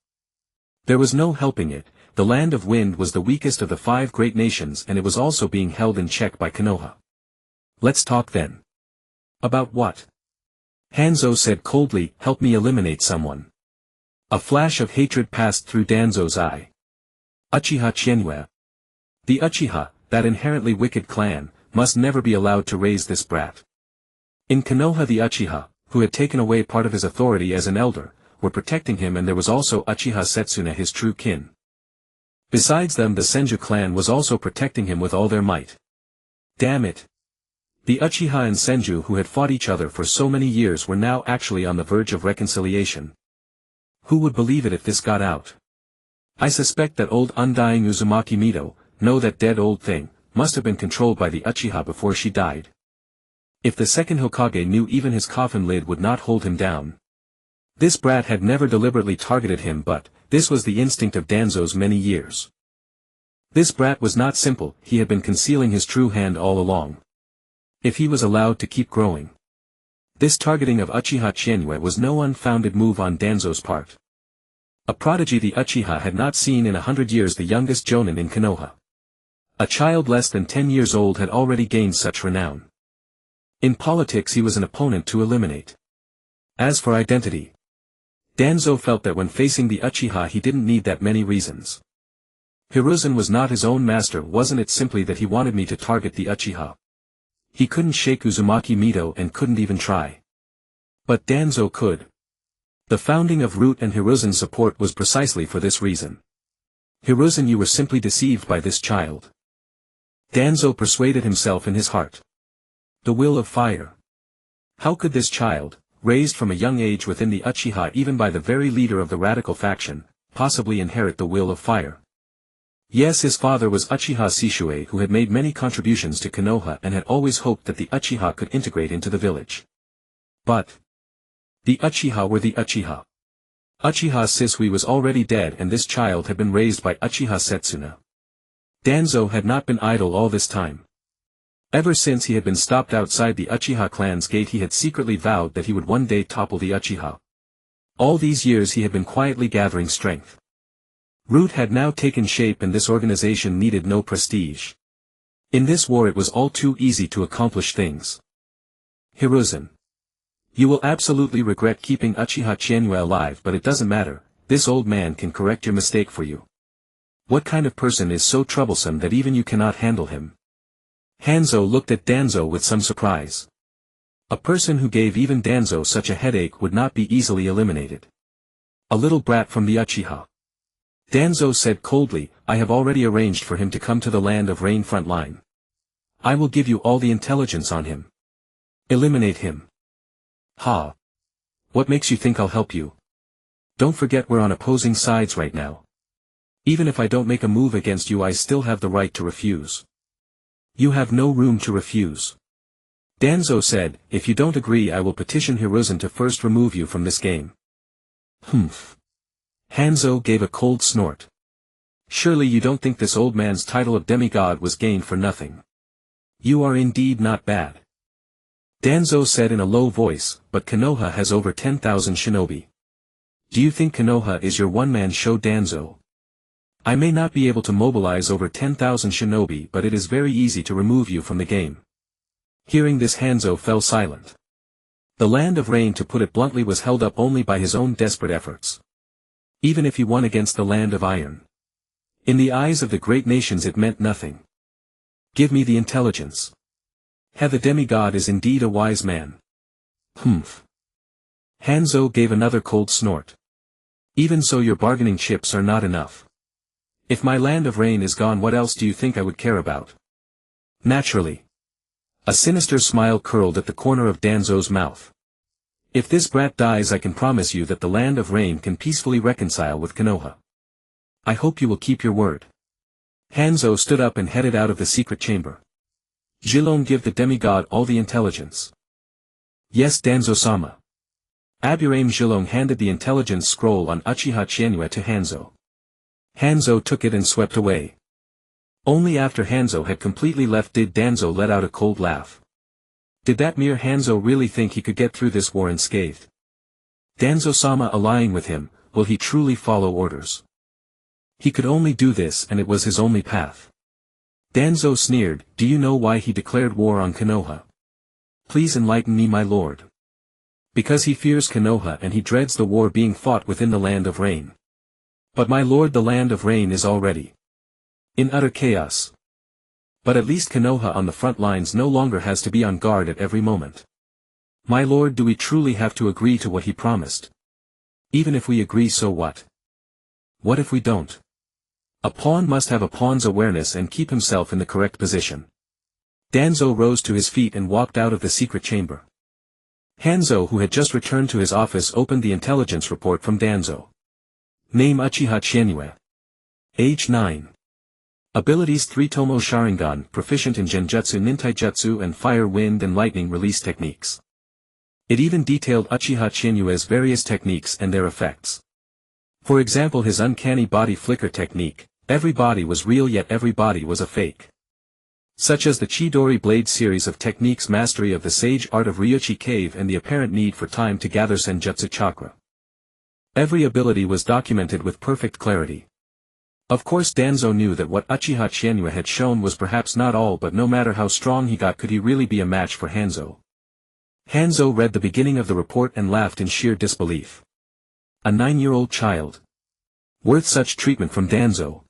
There was no helping it, the Land of Wind was the weakest of the five great nations, and it was also being held in check by Konoha. Let's talk then. About what? Hanzo said coldly, help me eliminate someone. A flash of hatred passed through Danzo's eye. Uchiha Chizuki. The Uchiha, that inherently wicked clan, must never be allowed to raise this brat. In Konoha the Uchiha, who had taken away part of his authority as an elder, were protecting him, and there was also Uchiha Setsuna, his true kin. Besides them, the Senju clan was also protecting him with all their might. Damn it. The Uchiha and Senju, who had fought each other for so many years, were now actually on the verge of reconciliation. Who would believe it if this got out? I suspect that old undying Uzumaki Mido, that dead old thing, must have been controlled by the Uchiha before she died. If the second Hokage knew, even his coffin lid would not hold him down. This brat had never deliberately targeted him, but this was the instinct of Danzo's many years. This brat was not simple, he had been concealing his true hand all along. If he was allowed to keep growing. This targeting of Uchiha Chizuki was no unfounded move on Danzo's part. A prodigy the Uchiha had not seen in 100 years, the youngest jonin in Konoha. A child less than 10 years old had already gained such renown. In politics he was an opponent to eliminate. As for identity, Danzo felt that when facing the Uchiha he didn't need that many reasons. Hiruzen was not his own master, wasn't it simply that he wanted me to target the Uchiha? He couldn't shake Uzumaki Mito and couldn't even try. But Danzo could. The founding of Root and Hiruzen's support was precisely for this reason. Hiruzen, you were simply deceived by this child. Danzo persuaded himself in his heart. The will of fire. How could this child, raised from a young age within the Uchiha even by the very leader of the radical faction, possibly inherit the will of fire? Yes, his father was Uchiha Shisue, who had made many contributions to Konoha and had always hoped that the Uchiha could integrate into the village. But the Uchiha were the Uchiha. Uchiha Shisui was already dead and this child had been raised by Uchiha Setsuna. Danzo had not been idle all this time. Ever since he had been stopped outside the Uchiha clan's gate he had secretly vowed that he would one day topple the Uchiha. All these years he had been quietly gathering strength. Root had now taken shape and this organization needed no prestige. In this war it was all too easy to accomplish things. Hiruzen. You will absolutely regret keeping Uchiha Chienue alive, but it doesn't matter, this old man can correct your mistake for you. What kind of person is so troublesome that even you cannot handle him? Hanzo looked at Danzo with some surprise. A person who gave even Danzo such a headache would not be easily eliminated. A little brat from the Uchiha. Danzo said coldly, I have already arranged for him to come to the Land of Rain front line. I will give you all the intelligence on him. Eliminate him. Ha! What makes you think I'll help you? Don't forget we're on opposing sides right now. Even if I don't make a move against you I still have the right to refuse. You have no room to refuse. Danzo said, if you don't agree I will petition Hiruzen to first remove you from this game. Humph. Hanzo gave a cold snort. Surely you don't think this old man's title of demigod was gained for nothing. You are indeed not bad. Danzo said in a low voice, but Konoha has over 10,000 shinobi. Do you think Konoha is your one-man show, Danzo? I may not be able to mobilize over 10,000 shinobi, but it is very easy to remove you from the game. Hearing this Hanzo fell silent. The Land of Rain, to put it bluntly, was held up only by his own desperate efforts. Even if he won against the Land of Iron. In the eyes of the great nations it meant nothing. Give me the intelligence. The demigod is indeed a wise man. Humph. Hanzo gave another cold snort. Even so your bargaining chips are not enough. If my Land of Rain is gone, what else do you think I would care about? Naturally. A sinister smile curled at the corner of Danzo's mouth. If this brat dies I can promise you that the Land of Rain can peacefully reconcile with Konoha. I hope you will keep your word. Hanzo stood up and headed out of the secret chamber. Jilong, give the demigod all the intelligence. Yes, Danzo-sama. Aburame Jilong handed the intelligence scroll on Uchiha Chienue to Hanzo. Hanzo took it and swept away. Only after Hanzo had completely left did Danzo let out a cold laugh. Did that mere Hanzo really think he could get through this war unscathed? Danzo-sama allying with him, will he truly follow orders? He could only do this and it was his only path. Danzo sneered, do you know why he declared war on Konoha? Please enlighten me, my lord. Because he fears Konoha and he dreads the war being fought within the Land of Rain. But my lord, the Land of Rain is already in utter chaos. But at least Konoha on the front lines no longer has to be on guard at every moment. My lord, do we truly have to agree to what he promised? Even if we agree, so what? What if we don't? A pawn must have a pawn's awareness and keep himself in the correct position. Danzo rose to his feet and walked out of the secret chamber. Hanzo, who had just returned to his office, opened the intelligence report from Danzo. Name Uchiha Chienue. Age 9. Abilities 3 Tomo Sharingan, proficient in Genjutsu Nintaijutsu and Fire, Wind and Lightning release techniques. It even detailed Uchiha Chienue's various techniques and their effects. For example, his uncanny body flicker technique, every body was real yet every body was a fake. Such as the Chidori Blade series of techniques, mastery of the sage art of Ryuchi Cave and the apparent need for time to gather Senjutsu chakra. Every ability was documented with perfect clarity. Of course Danzo knew that what Uchiha Chienue had shown was perhaps not all, but no matter how strong he got, could he really be a match for Hanzo? Hanzo read the beginning of the report and laughed in sheer disbelief. A 9-year-old child. Worth such treatment from Danzo.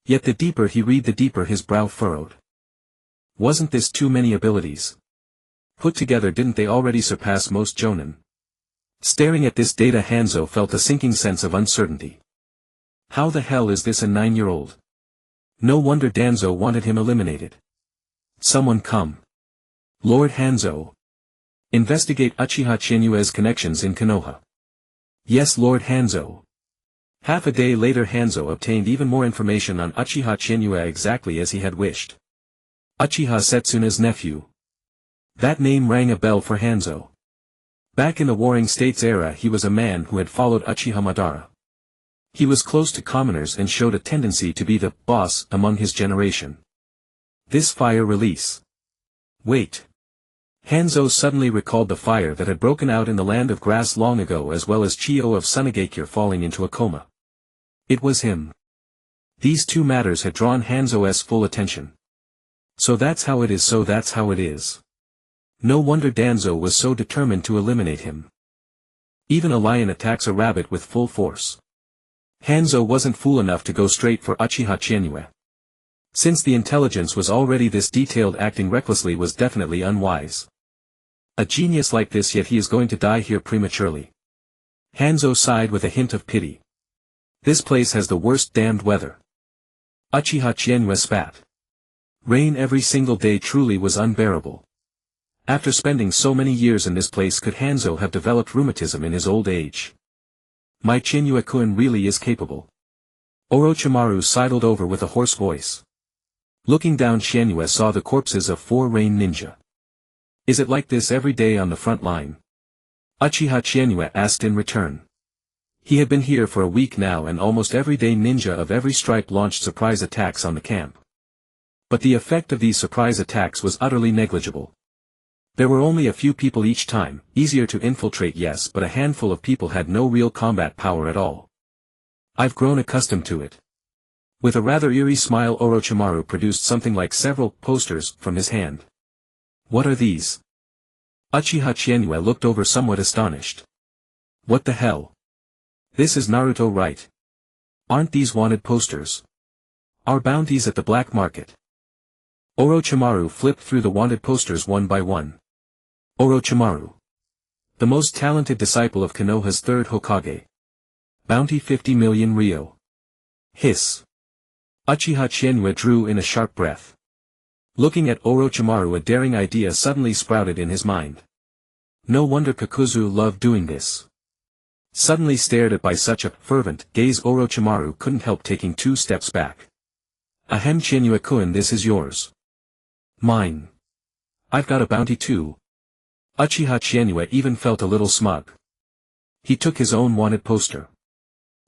Yet the deeper he read, the deeper his brow furrowed. Wasn't this too many abilities? Put together, didn't they already surpass most jonin? Staring at this data, Hanzo felt a sinking sense of uncertainty. How the hell is this a 9-year-old? No wonder Danzo wanted him eliminated. Someone come. Lord Hanzo. Investigate Uchiha Chinue's connections in Konoha. Yes, Lord Hanzo. Half a day later, Hanzo obtained even more information on Uchiha Chinue, exactly as he had wished. Uchiha Setsuna's nephew. That name rang a bell for Hanzo. Back in the Warring States era, he was a man who had followed Uchiha Madara. He was close to commoners and showed a tendency to be the boss among his generation. This fire release. Wait. Hanzo suddenly recalled the fire that had broken out in the land of grass long ago, as well as Chiyo of Sunagakure falling into a coma. It was him. These two matters had drawn Hanzo's full attention. So that's how it is, so that's how it is. No wonder Danzo was so determined to eliminate him. Even a lion attacks a rabbit with full force. Hanzo wasn't fool enough to go straight for Uchiha Chienue. Since the intelligence was already this detailed, acting recklessly was definitely unwise. A genius like this, yet he is going to die here prematurely. Hanzo sighed with a hint of pity. This place has the worst damned weather. Uchiha Chienue spat. Rain every single day truly was unbearable. After spending so many years in this place, could Hanzo have developed rheumatism in his old age? My Chienue-kun really is capable. Orochimaru sidled over with a hoarse voice. Looking down, Chienue saw the corpses of 4 rain ninja. Is it like this every day on the front line? Uchiha Chienue asked in return. He had been here for a week now, and almost every day ninja of every stripe launched surprise attacks on the camp. But the effect of these surprise attacks was utterly negligible. There were only a few people each time, easier to infiltrate, yes, but a handful of people had no real combat power at all. I've grown accustomed to it. With a rather eerie smile, Orochimaru produced something like several posters from his hand. What are these? Uchiha Chienue looked over somewhat astonished. What the hell? This is Naruto, right? Aren't these wanted posters? Our bounties at the black market. Orochimaru flipped through the wanted posters one by one. Orochimaru. The most talented disciple of Konoha's 3rd Hokage. Bounty 50 million ryo. Hiss. Uchiha Chienue drew in a sharp breath. Looking at Orochimaru, a daring idea suddenly sprouted in his mind. No wonder Kakuzu loved doing this. Suddenly stared at by such a fervent gaze, Orochimaru couldn't help taking 2 steps back. Ahem, Chienue-kun, this is yours. Mine. I've got a bounty too. Uchiha Chienue even felt a little smug. He took his own wanted poster.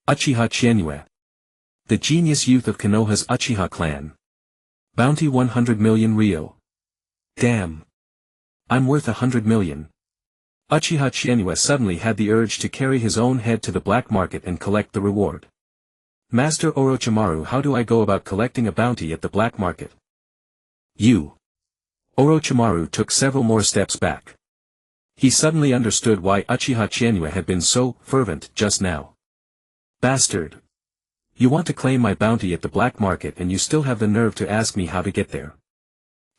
Uchiha Chienue. The genius youth of Konoha's Uchiha clan. Bounty 100 million ryo. Damn. I'm worth 100 million. Uchiha Chienue suddenly had the urge to carry his own head to the black market and collect the reward. Master Orochimaru, how do I go about collecting a bounty at the black market? You. Orochimaru took several more steps back. He suddenly understood why Uchiha Chienue had been so fervent just now. Bastard. You want to claim my bounty at the black market, and you still have the nerve to ask me how to get there.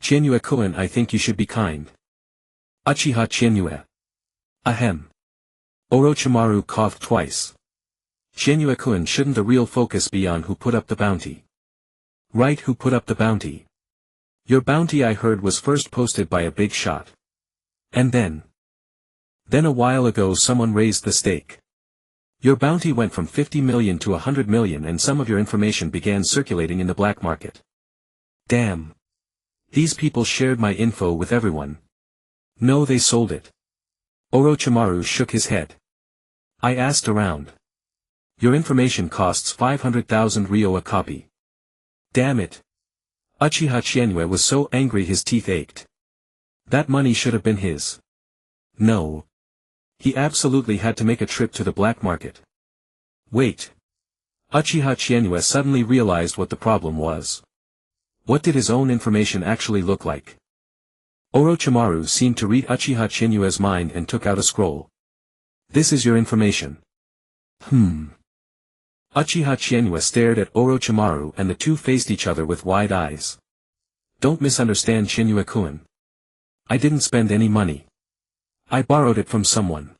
Chienue-kun, I think you should be kind. Uchiha Chienue. Ahem. Orochimaru coughed twice. Chienue-kun, shouldn't the real focus be on who put up the bounty? Right, who put up the bounty? Your bounty, I heard, was first posted by a big shot. And then a while ago someone raised the stake. Your bounty went from 50 million to 100 million, and some of your information began circulating in the black market. Damn. These people shared my info with everyone. No, they sold it. Orochimaru shook his head. I asked around. Your information costs 500,000 ryo a copy. Damn it. Uchiha Chienue was so angry his teeth ached. That money should have been his. No. He absolutely had to make a trip to the black market. Wait. Uchiha Chienue suddenly realized what the problem was. What did his own information actually look like? Orochimaru seemed to read Uchiha Chienue's mind and took out a scroll. This is your information. Uchiha Chienue stared at Orochimaru and the two faced each other with wide eyes. Don't misunderstand Chienue-kun. I didn't spend any money. I borrowed it from someone.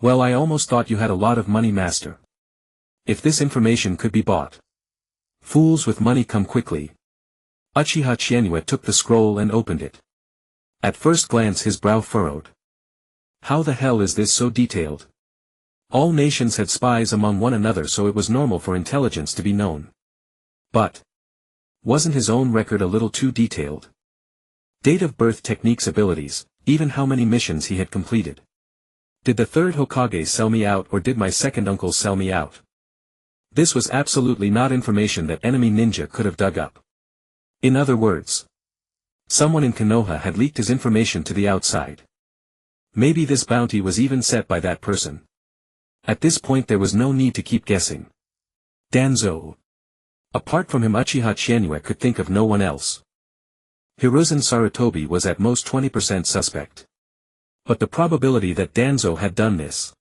Well, I almost thought you had a lot of money, master. If this information could be bought. Fools with money come quickly. Uchiha Chienue took the scroll and opened it. At first glance his brow furrowed. How the hell is this so detailed? All nations had spies among one another, so it was normal for intelligence to be known. But wasn't his own record a little too detailed? Date of birth, techniques, abilities, even how many missions he had completed. Did the third Hokage sell me out, or did my second uncle sell me out? This was absolutely not information that enemy ninja could have dug up. In other words, someone in Konoha had leaked his information to the outside. Maybe this bounty was even set by that person. At this point there was no need to keep guessing. Danzo. Apart from him, Uchiha Chienue could think of no one else. Hiruzen Sarutobi was at most 20% suspect. But the probability that Danzo had done this.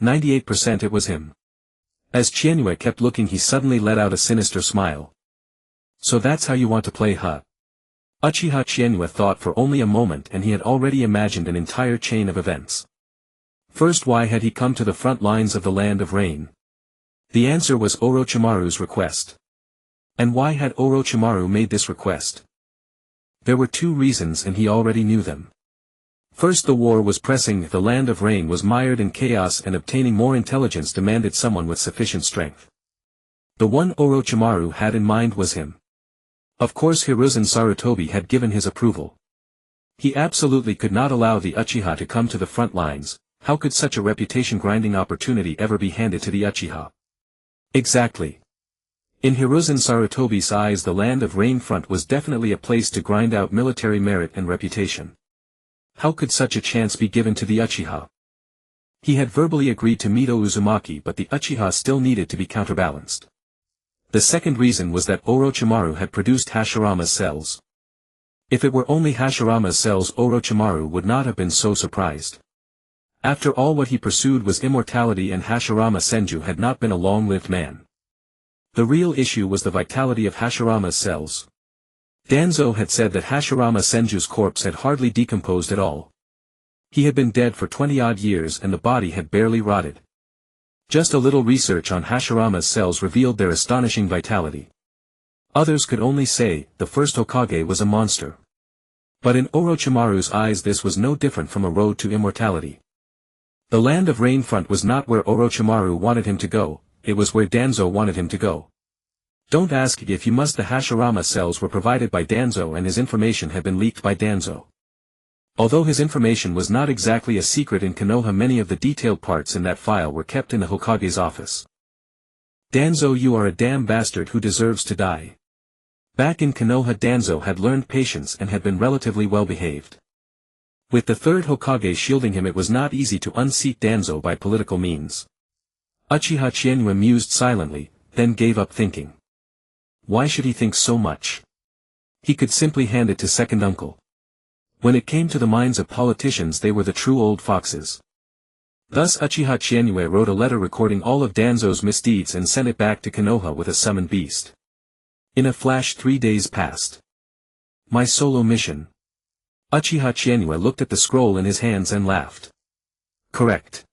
98% it was him. As Chienue kept looking, he suddenly let out a sinister smile. So that's how you want to play, huh? Uchiha Chienue thought for only a moment, and he had already imagined an entire chain of events. First, why had he come to the front lines of the Land of Rain? The answer was Orochimaru's request. And why had Orochimaru made this request? There were two reasons, and he already knew them. First, the war was pressing, the Land of Rain was mired in chaos, and obtaining more intelligence demanded someone with sufficient strength. The one Orochimaru had in mind was him. Of course, Hiruzen Sarutobi had given his approval. He absolutely could not allow the Uchiha to come to the front lines. How could such a reputation-grinding opportunity ever be handed to the Uchiha? Exactly. In Hiruzen Sarutobi's eyes, the Land of Rain front was definitely a place to grind out military merit and reputation. How could such a chance be given to the Uchiha? He had verbally agreed to meet Uzumaki, but the Uchiha still needed to be counterbalanced. The second reason was that Orochimaru had produced Hashirama's cells. If it were only Hashirama's cells, Orochimaru would not have been so surprised. After all, what he pursued was immortality, and Hashirama Senju had not been a long-lived man. The real issue was the vitality of Hashirama's cells. Danzo had said that Hashirama Senju's corpse had hardly decomposed at all. He had been dead for 20-odd years and the body had barely rotted. Just a little research on Hashirama's cells revealed their astonishing vitality. Others could only say, the first Hokage was a monster. But in Orochimaru's eyes this was no different from a road to immortality. The Land of Rain front was not where Orochimaru wanted him to go, it was where Danzo wanted him to go. Don't ask if you must. The Hashirama cells were provided by Danzo and his information had been leaked by Danzo. Although his information was not exactly a secret in Konoha, many of the detailed parts in that file were kept in the Hokage's office. Danzo, you are a damn bastard who deserves to die. Back in Konoha, Danzo had learned patience and had been relatively well behaved. With the third Hokage shielding him, it was not easy to unseat Danzo by political means. Uchiha Chienue mused silently, then gave up thinking. Why should he think so much? He could simply hand it to second uncle. When it came to the minds of politicians, they were the true old foxes. Thus Uchiha Chienue wrote a letter recording all of Danzo's misdeeds and sent it back to Konoha with a summoned beast. In a flash 3 days passed. My solo mission. Uchiha Chienue looked at the scroll in his hands and laughed. Correct.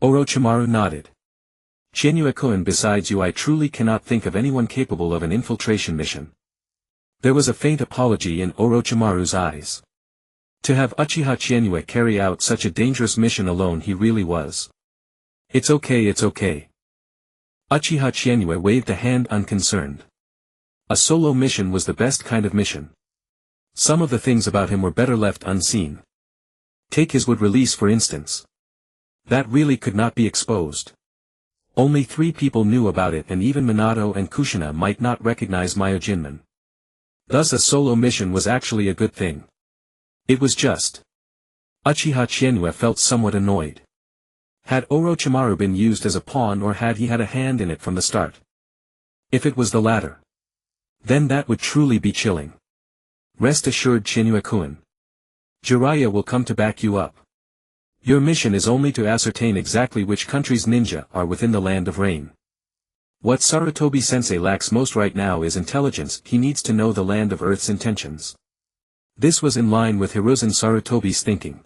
Orochimaru nodded. Chienue-kun, besides you I truly cannot think of anyone capable of an infiltration mission. There was a faint apology in Orochimaru's eyes. To have Uchiha Chienue carry out such a dangerous mission alone, he really was. It's okay, it's okay. Uchiha Chienue waved a hand unconcerned. A solo mission was the best kind of mission. Some of the things about him were better left unseen. Take his wood release for instance. That really could not be exposed. Only 3 people knew about it, and even Minato and Kushina might not recognize Myojinman. Thus a solo mission was actually a good thing. It was just. Uchiha Chienue felt somewhat annoyed. Had Orochimaru been used as a pawn, or had he had a hand in it from the start? If it was the latter, then that would truly be chilling. Rest assured, Chinue-kun. Jiraiya will come to back you up. Your mission is only to ascertain exactly which country's ninja are within the Land of Rain. What Sarutobi-sensei lacks most right now is intelligence. He needs to know the Land of Earth's intentions. This was in line with Hiruzen Sarutobi's thinking.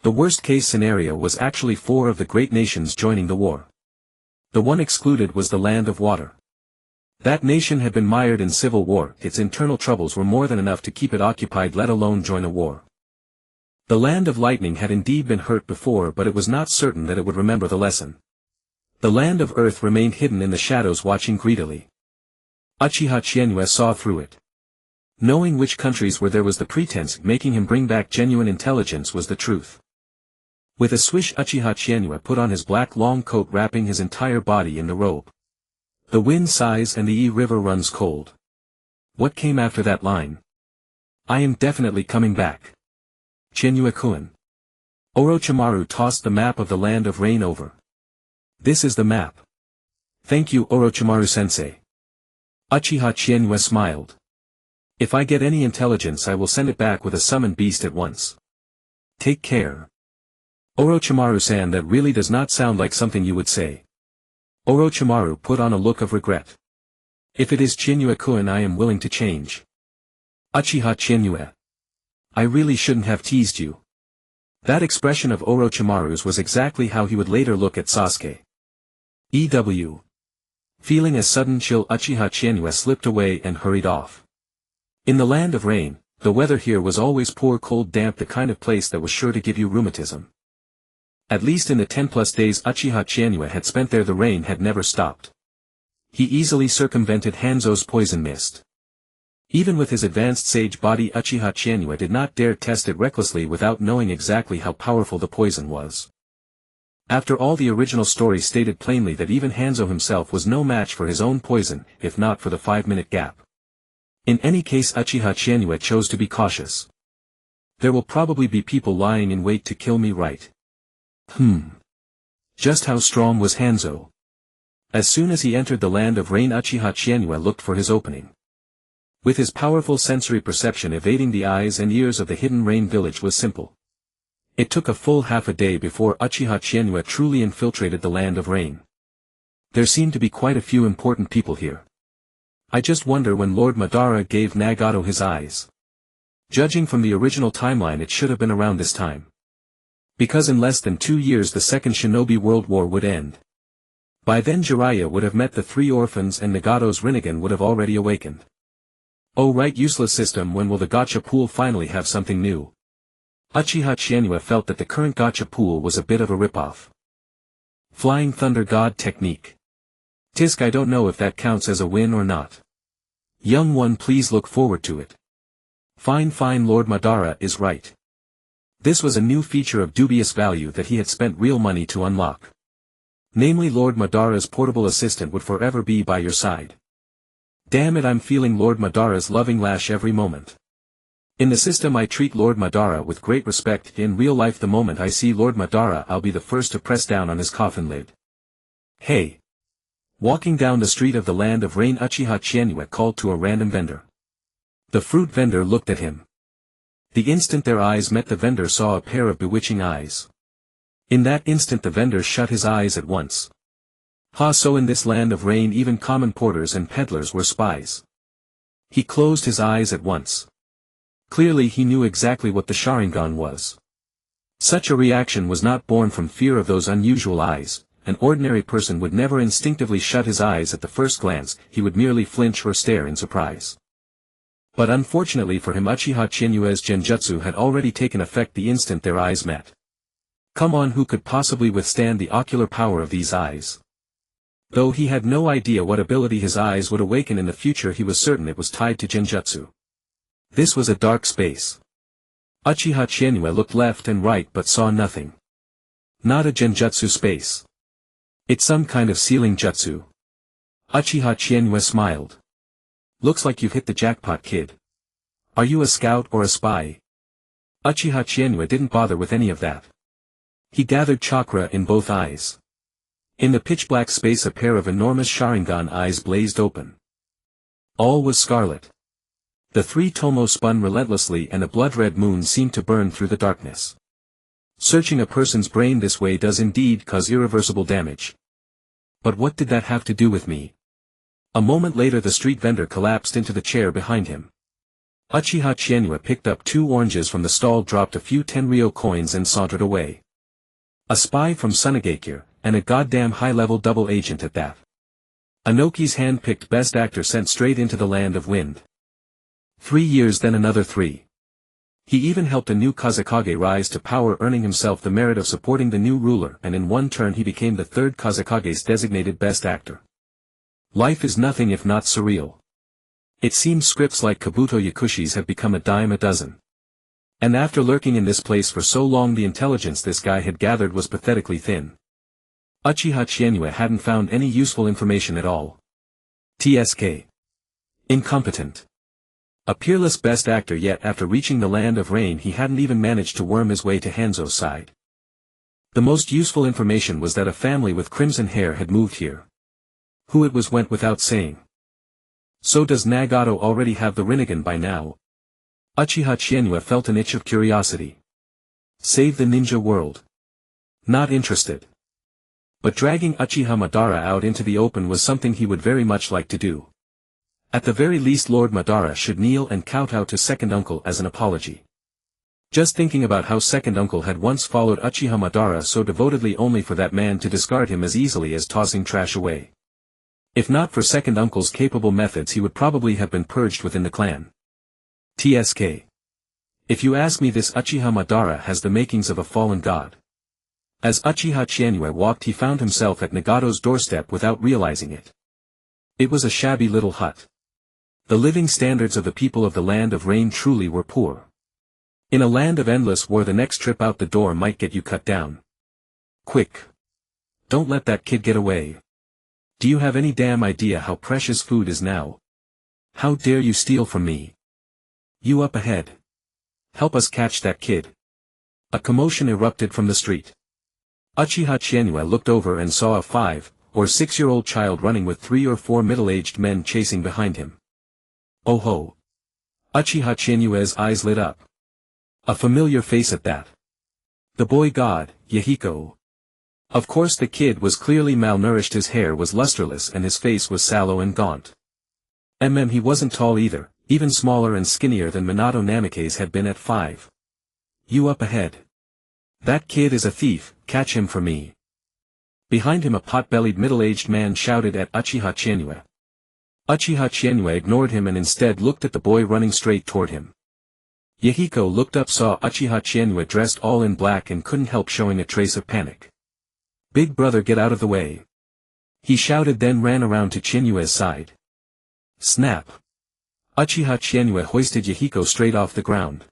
The worst-case scenario was actually 4 of the great nations joining the war. The one excluded was the Land of Water. That nation had been mired in civil war. Its internal troubles were more than enough to keep it occupied, let alone join a war. The Land of Lightning had indeed been hurt before, but it was not certain that it would remember the lesson. The Land of Earth remained hidden in the shadows, watching greedily. Uchiha Chienue saw through it. Knowing which countries were there was the pretense, making him bring back genuine intelligence was the truth. With a swish, Uchiha Chienue put on his black long coat, wrapping his entire body in the robe. The wind sighs and the E river runs cold. What came after that line? I am definitely coming back. Chienue-kun. Orochimaru tossed the map of the Land of Rain over. This is the map. Thank you, Orochimaru-sensei. Uchiha Chienue smiled. If I get any intelligence, I will send it back with a summoned beast at once. Take care. Orochimaru-san, that really does not sound like something you would say. Orochimaru put on a look of regret. If it is Chienue-kun, I am willing to change. Uchiha Chienue. I really shouldn't have teased you. That expression of Orochimaru's was exactly how he would later look at Sasuke. EW. Feeling a sudden chill, Uchiha Chienue slipped away and hurried off. In the Land of Rain, the weather here was always poor, cold, damp, the kind of place that was sure to give you rheumatism. At least in the 10+ days Uchiha Chienue had spent there, the rain had never stopped. He easily circumvented Hanzo's poison mist. Even with his advanced sage body, Uchiha Chienue did not dare test it recklessly without knowing exactly how powerful the poison was. After all, the original story stated plainly that even Hanzo himself was no match for his own poison, if not for the 5-minute gap. In any case, Uchiha Chienue chose to be cautious. There will probably be people lying in wait to kill me, right? Just how strong was Hanzo? As soon as he entered the Land of Rain, Uchiha Chienue looked for his opening. With his powerful sensory perception, evading the eyes and ears of the hidden rain village was simple. It took a full half a day before Uchiha Chienue truly infiltrated the Land of Rain. There seemed to be quite a few important people here. I just wonder when Lord Madara gave Nagato his eyes. Judging from the original timeline, it should have been around this time. Because in less than 2 years the Second Shinobi World War would end. By then Jiraiya would have met the 3 orphans and Nagato's Rinnegan would have already awakened. Oh right, useless system, when will the gacha pool finally have something new? Uchiha Chienue felt that the current gacha pool was a bit of a ripoff. Flying Thunder God technique. Tisk, I don't know if that counts as a win or not. Young one, please look forward to it. Fine, Lord Madara is right. This was a new feature of dubious value that he had spent real money to unlock. Namely, Lord Madara's portable assistant would forever be by your side. Damn it, I'm feeling Lord Madara's loving lash every moment. In the system I treat Lord Madara with great respect. In real life, the moment I see Lord Madara, I'll be the first to press down on his coffin lid. Hey! Walking down the street of the Land of Rain, Uchiha Chienue called to a random vendor. The fruit vendor looked at him. The instant their eyes met, the vendor saw a pair of bewitching eyes. In that instant the vendor shut his eyes at once. So in this Land of Rain even common porters and peddlers were spies. He closed his eyes at once. Clearly he knew exactly what the Sharingan was. Such a reaction was not born from fear of those unusual eyes. An ordinary person would never instinctively shut his eyes at the first glance, he would merely flinch or stare in surprise. But unfortunately for him, Uchiha Chienue's genjutsu had already taken effect the instant their eyes met. Come on, who could possibly withstand the ocular power of these eyes? Though he had no idea what ability his eyes would awaken in the future, he was certain it was tied to genjutsu. This was a dark space. Uchiha Chienue looked left and right but saw nothing. Not a genjutsu space. It's some kind of sealing jutsu. Uchiha Chienue smiled. Looks like you've hit the jackpot, kid. Are you a scout or a spy? Uchiha Chienue didn't bother with any of that. He gathered chakra in both eyes. In the pitch-black space a pair of enormous Sharingan eyes blazed open. All was scarlet. The three tomo spun relentlessly and a blood-red moon seemed to burn through the darkness. Searching a person's brain this way does indeed cause irreversible damage. But what did that have to do with me? A moment later the street vendor collapsed into the chair behind him. Uchiha Chienua picked up 2 oranges from the stall, dropped a few 10 coins and sauntered away. A spy from Sunagakure, and a goddamn high-level double agent at that. Anoki's hand-picked best actor sent straight into the land of wind. 3 years then another 3. He even helped a new Kazekage rise to power, earning himself the merit of supporting the new ruler, and in one turn he became the 3rd Kazekage's designated best actor. Life is nothing if not surreal. It seems scripts like Kabuto Yakushi's have become a dime a dozen. And after lurking in this place for so long, the intelligence this guy had gathered was pathetically thin. Uchiha Chienua hadn't found any useful information at all. TSK. Incompetent. A peerless best actor, yet after reaching the land of rain he hadn't even managed to worm his way to Hanzo's side. The most useful information was that a family with crimson hair had moved here. Who it was went without saying. So does Nagato already have the Rinnegan by now? Uchiha Chienua felt an itch of curiosity. Save the ninja world. Not interested. But dragging Uchiha Madara out into the open was something he would very much like to do. At the very least Lord Madara should kneel and kowtow to second uncle as an apology. Just thinking about how second uncle had once followed Uchiha Madara so devotedly only for that man to discard him as easily as tossing trash away. If not for second uncle's capable methods he would probably have been purged within the clan. TSK. If you ask me, this Uchiha Madara has the makings of a fallen god. As Uchiha Chienua walked he found himself at Nagato's doorstep without realizing it. It was a shabby little hut. The living standards of the people of the land of rain truly were poor. In a land of endless war the next trip out the door might get you cut down. Quick. Don't let that kid get away. Do you have any damn idea how precious food is now? How dare you steal from me? You up ahead. Help us catch that kid. A commotion erupted from the street. Uchiha Chienua looked over and saw a 5 or 6-year-old child running with 3 or 4 middle-aged men chasing behind him. Oh ho! Uchiha Chienua's eyes lit up. A familiar face at that. The boy god, Yahiko. Of course the kid was clearly malnourished, his hair was lusterless and his face was sallow and gaunt. He wasn't tall either, even smaller and skinnier than Minato Namikaze had been at 5. You up ahead. That kid is a thief, catch him for me. Behind him a pot-bellied middle-aged man shouted at Uchiha Chienua. Uchiha Chienua ignored him and instead looked at the boy running straight toward him. Yahiko looked up, saw Uchiha Chienua dressed all in black and couldn't help showing a trace of panic. Big brother, get out of the way. He shouted, then ran around to Chienua's side. Snap. Uchiha Chienua hoisted Yahiko straight off the ground.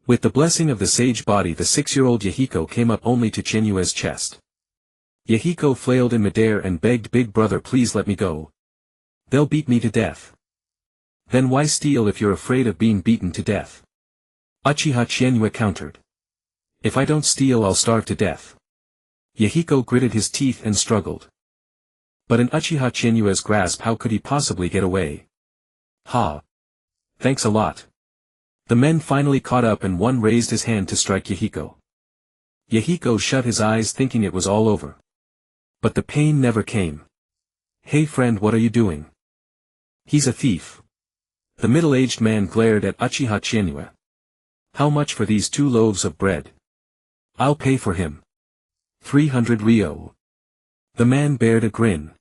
With the blessing of the sage body the 6-year-old Yahiko came up only to Chienua's chest. Yahiko flailed in midair and begged, Big brother, please let me go. They'll beat me to death. Then why steal if you're afraid of being beaten to death? Uchiha Chienua countered. If I don't steal I'll starve to death. Yahiko gritted his teeth and struggled. But in Uchiha Chienua's grasp how could he possibly get away? Ha! Thanks a lot. The men finally caught up and one raised his hand to strike Yahiko. Yahiko shut his eyes thinking it was all over. But the pain never came. Hey friend, what are you doing? He's a thief. The middle-aged man glared at Uchiha Chienua. How much for these 2 loaves of bread? I'll pay for him. 300 ryo. The man bared a grin.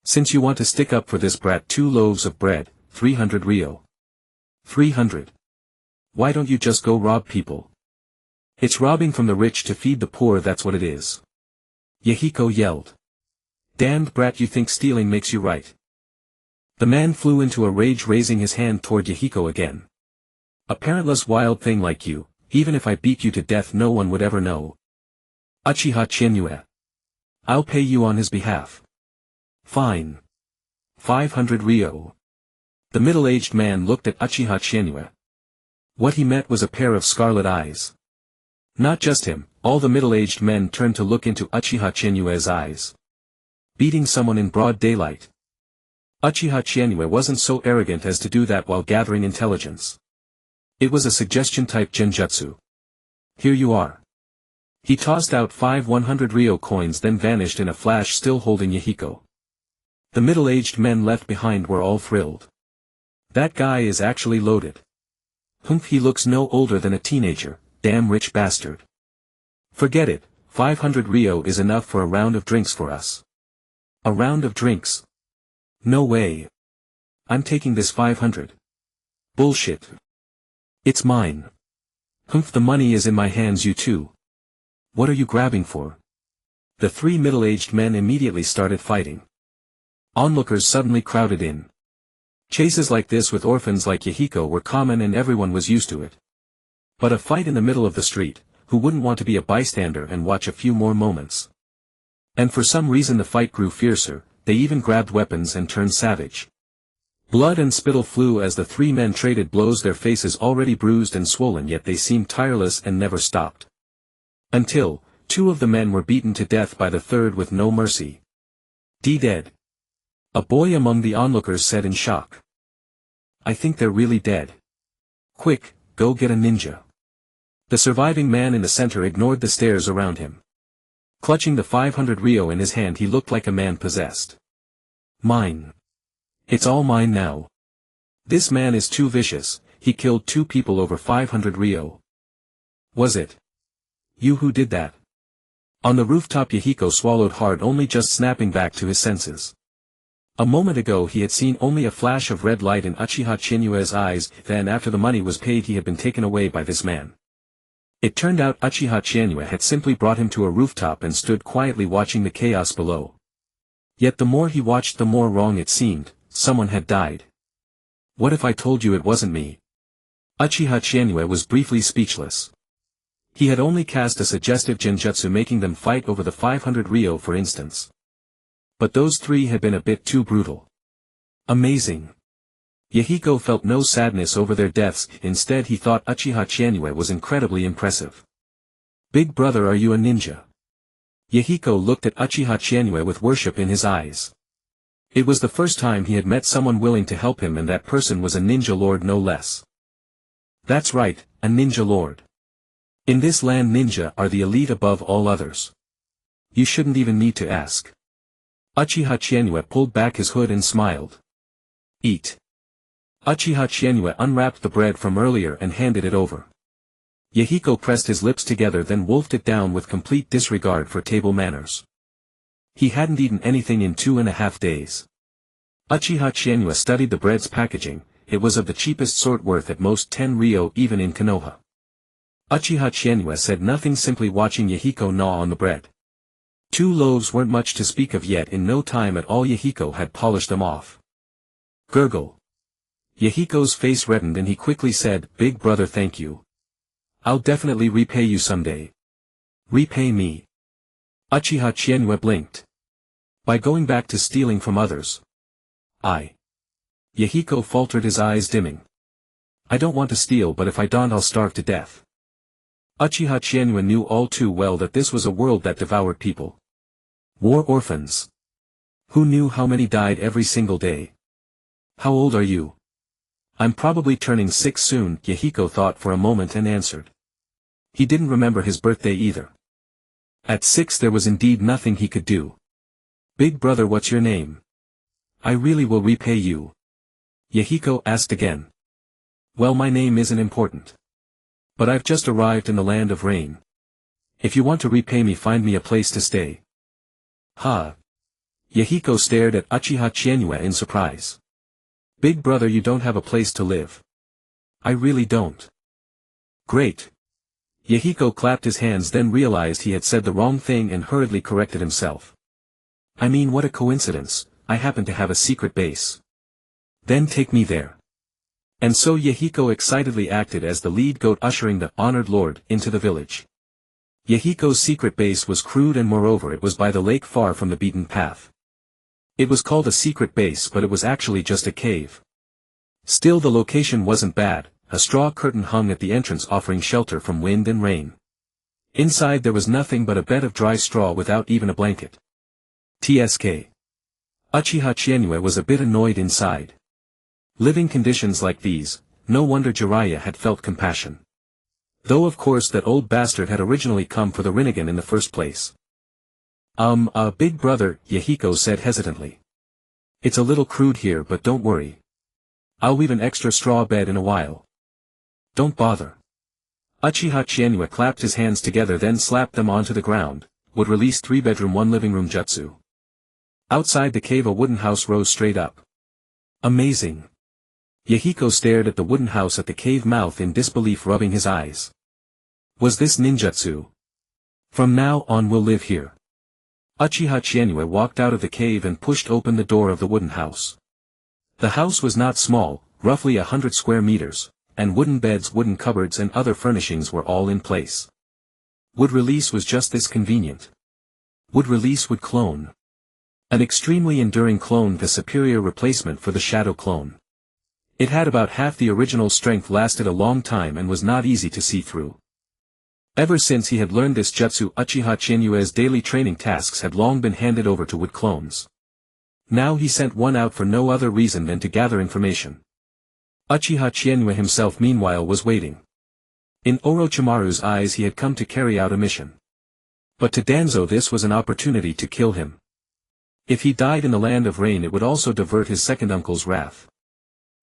Since you want to stick up for this brat, 2 loaves of bread, 300 ryo. 300. Why don't you just go rob people? It's robbing from the rich to feed the poor, that's what it is. Yahiko yelled. Damned brat, you think stealing makes you right. The man flew into a rage, raising his hand toward Yahiko again. A parentless wild thing like you, even if I beat you to death no one would ever know. Uchiha Chienua. I'll pay you on his behalf. Fine. 500 ryo. The middle-aged man looked at Uchiha Chienua. What he met was a pair of scarlet eyes. Not just him, all the middle-aged men turned to look into Uchiha Chinue's eyes. Beating someone in broad daylight. Uchiha Chinue wasn't so arrogant as to do that while gathering intelligence. It was a suggestion-type genjutsu. Here you are. He tossed out 5 100 ryo coins, then vanished in a flash, still holding Yahiko. The middle-aged men left behind were all thrilled. That guy is actually loaded. Humph, he looks no older than a teenager, damn rich bastard. Forget it, 500 ryo is enough for a round of drinks for us. A round of drinks? No way. I'm taking this 500. Bullshit. It's mine. Humph, the money is in my hands, you too. What are you grabbing for? The 3 middle-aged men immediately started fighting. Onlookers suddenly crowded in. Chases like this with orphans like Yahiko were common and everyone was used to it. But a fight in the middle of the street, who wouldn't want to be a bystander and watch a few more moments? And for some reason the fight grew fiercer, they even grabbed weapons and turned savage. Blood and spittle flew as the 3 men traded blows, their faces already bruised and swollen, yet they seemed tireless and never stopped. Until, 2 of the men were beaten to death by the 3rd with no mercy. Dead. A boy among the onlookers said in shock. I think they're really dead. Quick, go get a ninja. The surviving man in the center ignored the stares around him. Clutching the 500 ryo in his hand, he looked like a man possessed. Mine. It's all mine now. This man is too vicious, he killed 2 people over 500 ryo. Was it you who did that? On the rooftop, Yahiko swallowed hard, only just snapping back to his senses. A moment ago he had seen only a flash of red light in Uchiha Chinue's eyes, then after the money was paid he had been taken away by this man. It turned out Uchiha Chinue had simply brought him to a rooftop and stood quietly watching the chaos below. Yet the more he watched the more wrong it seemed, someone had died. What if I told you it wasn't me? Uchiha Chinue was briefly speechless. He had only cast a suggestive genjutsu making them fight over the 500 ryo, for instance. But those 3 had been a bit too brutal. Amazing. Yahiko felt no sadness over their deaths, instead he thought Uchiha Chinue was incredibly impressive. Big brother, are you a ninja? Yahiko looked at Uchiha Chinue with worship in his eyes. It was the first time he had met someone willing to help him, and that person was a ninja lord no less. That's right, a ninja lord. In this land ninja are the elite above all others. You shouldn't even need to ask. Uchiha Chinue pulled back his hood and smiled. Eat. Uchiha Chinue unwrapped the bread from earlier and handed it over. Yahiko pressed his lips together, then wolfed it down with complete disregard for table manners. He hadn't eaten anything in 2.5 days. Uchiha Chinue studied the bread's packaging, it was of the cheapest sort, worth at most 10 ryo even in Konoha. Uchiha Chinue said nothing, simply watching Yahiko gnaw on the bread. 2 loaves weren't much to speak of, yet in no time at all Yahiko had polished them off. Gurgle. Yahiko's face reddened and he quickly said, Big brother, thank you. I'll definitely repay you someday. Repay me? Uchiha Chinue blinked. By going back to stealing from others. Yahiko faltered, his eyes dimming. I don't want to steal, but if I don't I'll starve to death. Uchiha Chinue knew all too well that this was a world that devoured people. War orphans. Who knew how many died every single day? How old are you? I'm probably turning 6 soon, Yahiko thought for a moment and answered. He didn't remember his birthday either. At 6 there was indeed nothing he could do. Big brother, what's your name? I really will repay you. Yahiko asked again. Well, my name isn't important. But I've just arrived in the land of rain. If you want to repay me, find me a place to stay. Ha! Yahiko stared at Uchiha Chinue in surprise. Big brother, you don't have a place to live. I really don't. Great. Yahiko clapped his hands, then realized he had said the wrong thing and hurriedly corrected himself. I mean, what a coincidence, I happen to have a secret base. Then take me there. And so Yahiko excitedly acted as the lead goat, ushering the honored lord into the village. Yahiko's secret base was crude, and moreover it was by the lake, far from the beaten path. It was called a secret base, but it was actually just a cave. Still, the location wasn't bad, a straw curtain hung at the entrance offering shelter from wind and rain. Inside there was nothing but a bed of dry straw without even a blanket. TSK. Uchiha Chienue was a bit annoyed inside. Living conditions like these, no wonder Jiraiya had felt compassion. Though of course that old bastard had originally come for the Rinnegan in the first place. Big brother, Yahiko said hesitantly. It's a little crude here but don't worry. I'll weave an extra straw bed in a while. Don't bother. Uchiha Chienue clapped his hands together then slapped them onto the ground, would release 3-bedroom 1-living-room jutsu. Outside the cave a wooden house rose straight up. Amazing. Yahiko stared at the wooden house at the cave mouth in disbelief rubbing his eyes. Was this ninjutsu? From now on we'll live here. Uchiha Chienue walked out of the cave and pushed open the door of the wooden house. The house was not small, roughly 100 square meters, and wooden beds, wooden cupboards and other furnishings were all in place. Wood release was just this convenient. Wood release would clone. An extremely enduring clone, the superior replacement for the shadow clone. It had about half the original strength, lasted a long time and was not easy to see through. Ever since he had learned this jutsu, Uchiha Chienue's daily training tasks had long been handed over to wood clones. Now he sent one out for no other reason than to gather information. Uchiha Chienue himself meanwhile was waiting. In Orochimaru's eyes he had come to carry out a mission. But to Danzo this was an opportunity to kill him. If he died in the land of rain it would also divert his second uncle's wrath.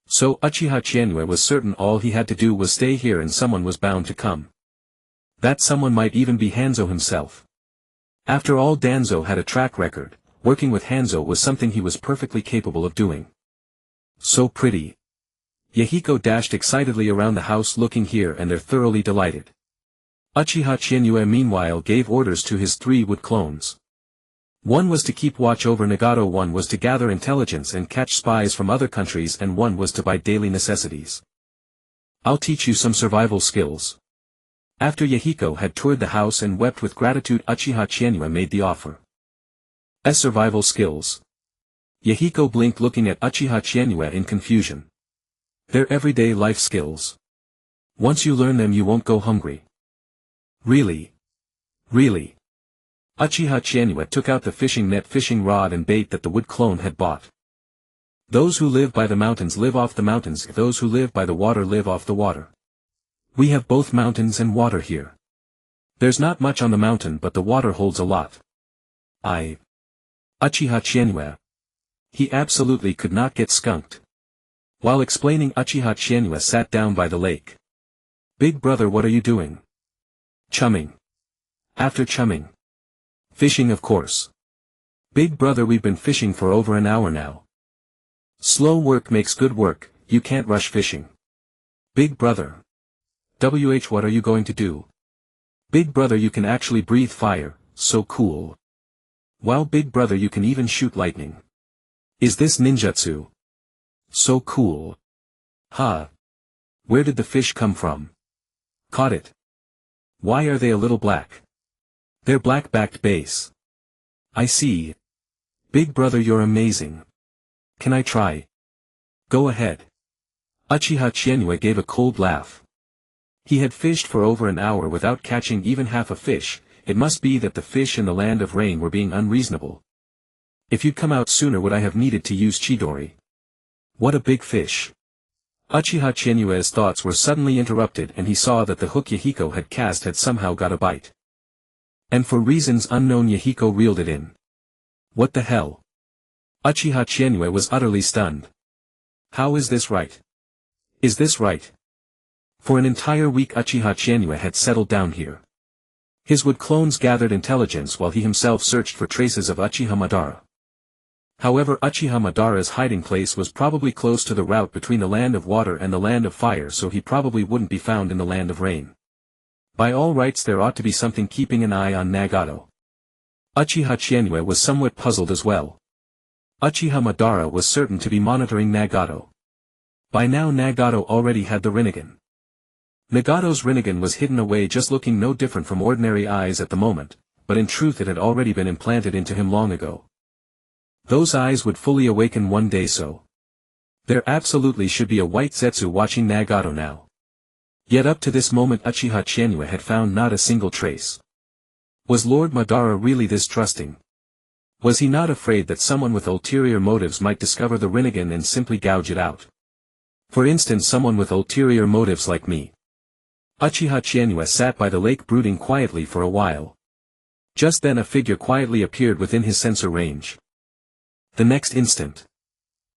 So Uchiha Chienue was certain all he had to do was stay here and someone was bound to come. That someone might even be Hanzo himself. After all, Danzo had a track record. Working with Hanzo was something he was perfectly capable of doing. So pretty. Yahiko dashed excitedly around the house looking here and there, thoroughly delighted. Uchiha Chienue meanwhile gave orders to his 3 wood clones. One was to keep watch over Nagato, one was to gather intelligence and catch spies from other countries, and one was to buy daily necessities. I'll teach you some survival skills. After Yahiko had toured the house and wept with gratitude, Uchiha Chienue made the offer. Survival skills. Yahiko blinked looking at Uchiha Chienue in confusion. They're everyday life skills. Once you learn them you won't go hungry. Really? Really? Uchiha Chienue took out the fishing net, fishing rod and bait that the wood clone had bought. Those who live by the mountains live off the mountains, those who live by the water live off the water. We have both mountains and water here. There's not much on the mountain but the water holds a lot. Uchiha Chienue. He absolutely could not get skunked. While explaining, Uchiha Chienue sat down by the lake. Big brother, what are you doing? Chumming. After chumming. Fishing, of course. Big brother, we've been fishing for over an hour now. Slow work makes good work, you can't rush fishing. Big brother. What are you going to do? Big brother, you can actually breathe fire, so cool. Wow, big brother, you can even shoot lightning. Is this ninjutsu? So cool. Ha. Where did the fish come from? Caught it. Why are they a little black? They're black-backed bass. I see. Big brother, you're amazing. Can I try? Go ahead. Uchiha Chienue gave a cold laugh. He had fished for over an hour without catching even half a fish. It must be that the fish in the land of rain were being unreasonable. If you'd come out sooner would I have needed to use Chidori. What a big fish. Uchiha Chienue's thoughts were suddenly interrupted and he saw that the hook Yahiko had cast had somehow got a bite. And for reasons unknown Yahiko reeled it in. What the hell? Uchiha Chienue was utterly stunned. How is this right? Is this right? For an entire week Uchiha Chienue had settled down here. His wood clones gathered intelligence while he himself searched for traces of Uchiha Madara. However, Uchiha Madara's hiding place was probably close to the route between the land of water and the land of fire, so he probably wouldn't be found in the land of rain. By all rights there ought to be something keeping an eye on Nagato. Uchiha Chienue was somewhat puzzled as well. Uchiha Madara was certain to be monitoring Nagato. By now Nagato already had the Rinnegan. Nagato's Rinnegan was hidden away, just looking no different from ordinary eyes at the moment, but in truth it had already been implanted into him long ago. Those eyes would fully awaken one day, so there absolutely should be a white Zetsu watching Nagato now. Yet up to this moment Uchiha Chinyue had found not a single trace. Was Lord Madara really this trusting? Was he not afraid that someone with ulterior motives might discover the Rinnegan and simply gouge it out? For instance, someone with ulterior motives like me. Uchiha Chinyue sat by the lake brooding quietly for a while. Just then a figure quietly appeared within his sensor range. The next instant.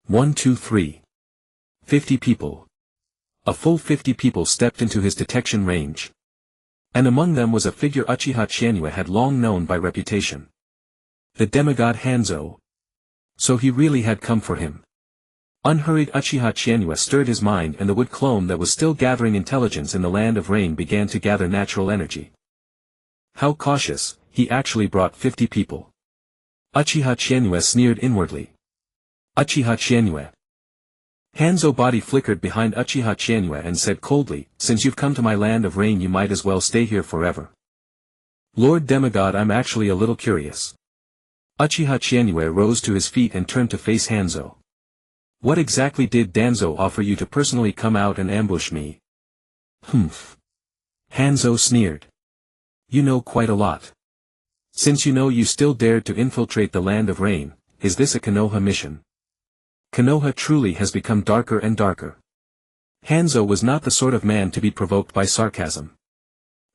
1, 2, 3. 50 people. A full 50 people stepped into his detection range. And among them was a figure Uchiha Chinyue had long known by reputation. The demigod Hanzo. So he really had come for him. Unhurried Uchiha Chinyue stirred his mind, and the wood clone that was still gathering intelligence in the land of rain began to gather natural energy. How cautious, he actually brought 50 people. Uchiha Chinyue sneered inwardly. Uchiha Chinyue. Hanzo body flickered behind Uchiha Chinyue and said coldly, since you've come to my land of rain you might as well stay here forever. Lord Demigod, I'm actually a little curious. Uchiha Chinyue rose to his feet and turned to face Hanzo. What exactly did Danzo offer you to personally come out and ambush me? Humph. Hanzo sneered. You know quite a lot. Since you know you still dared to infiltrate the land of rain, is this a Konoha mission? Konoha truly has become darker and darker. Hanzo was not the sort of man to be provoked by sarcasm.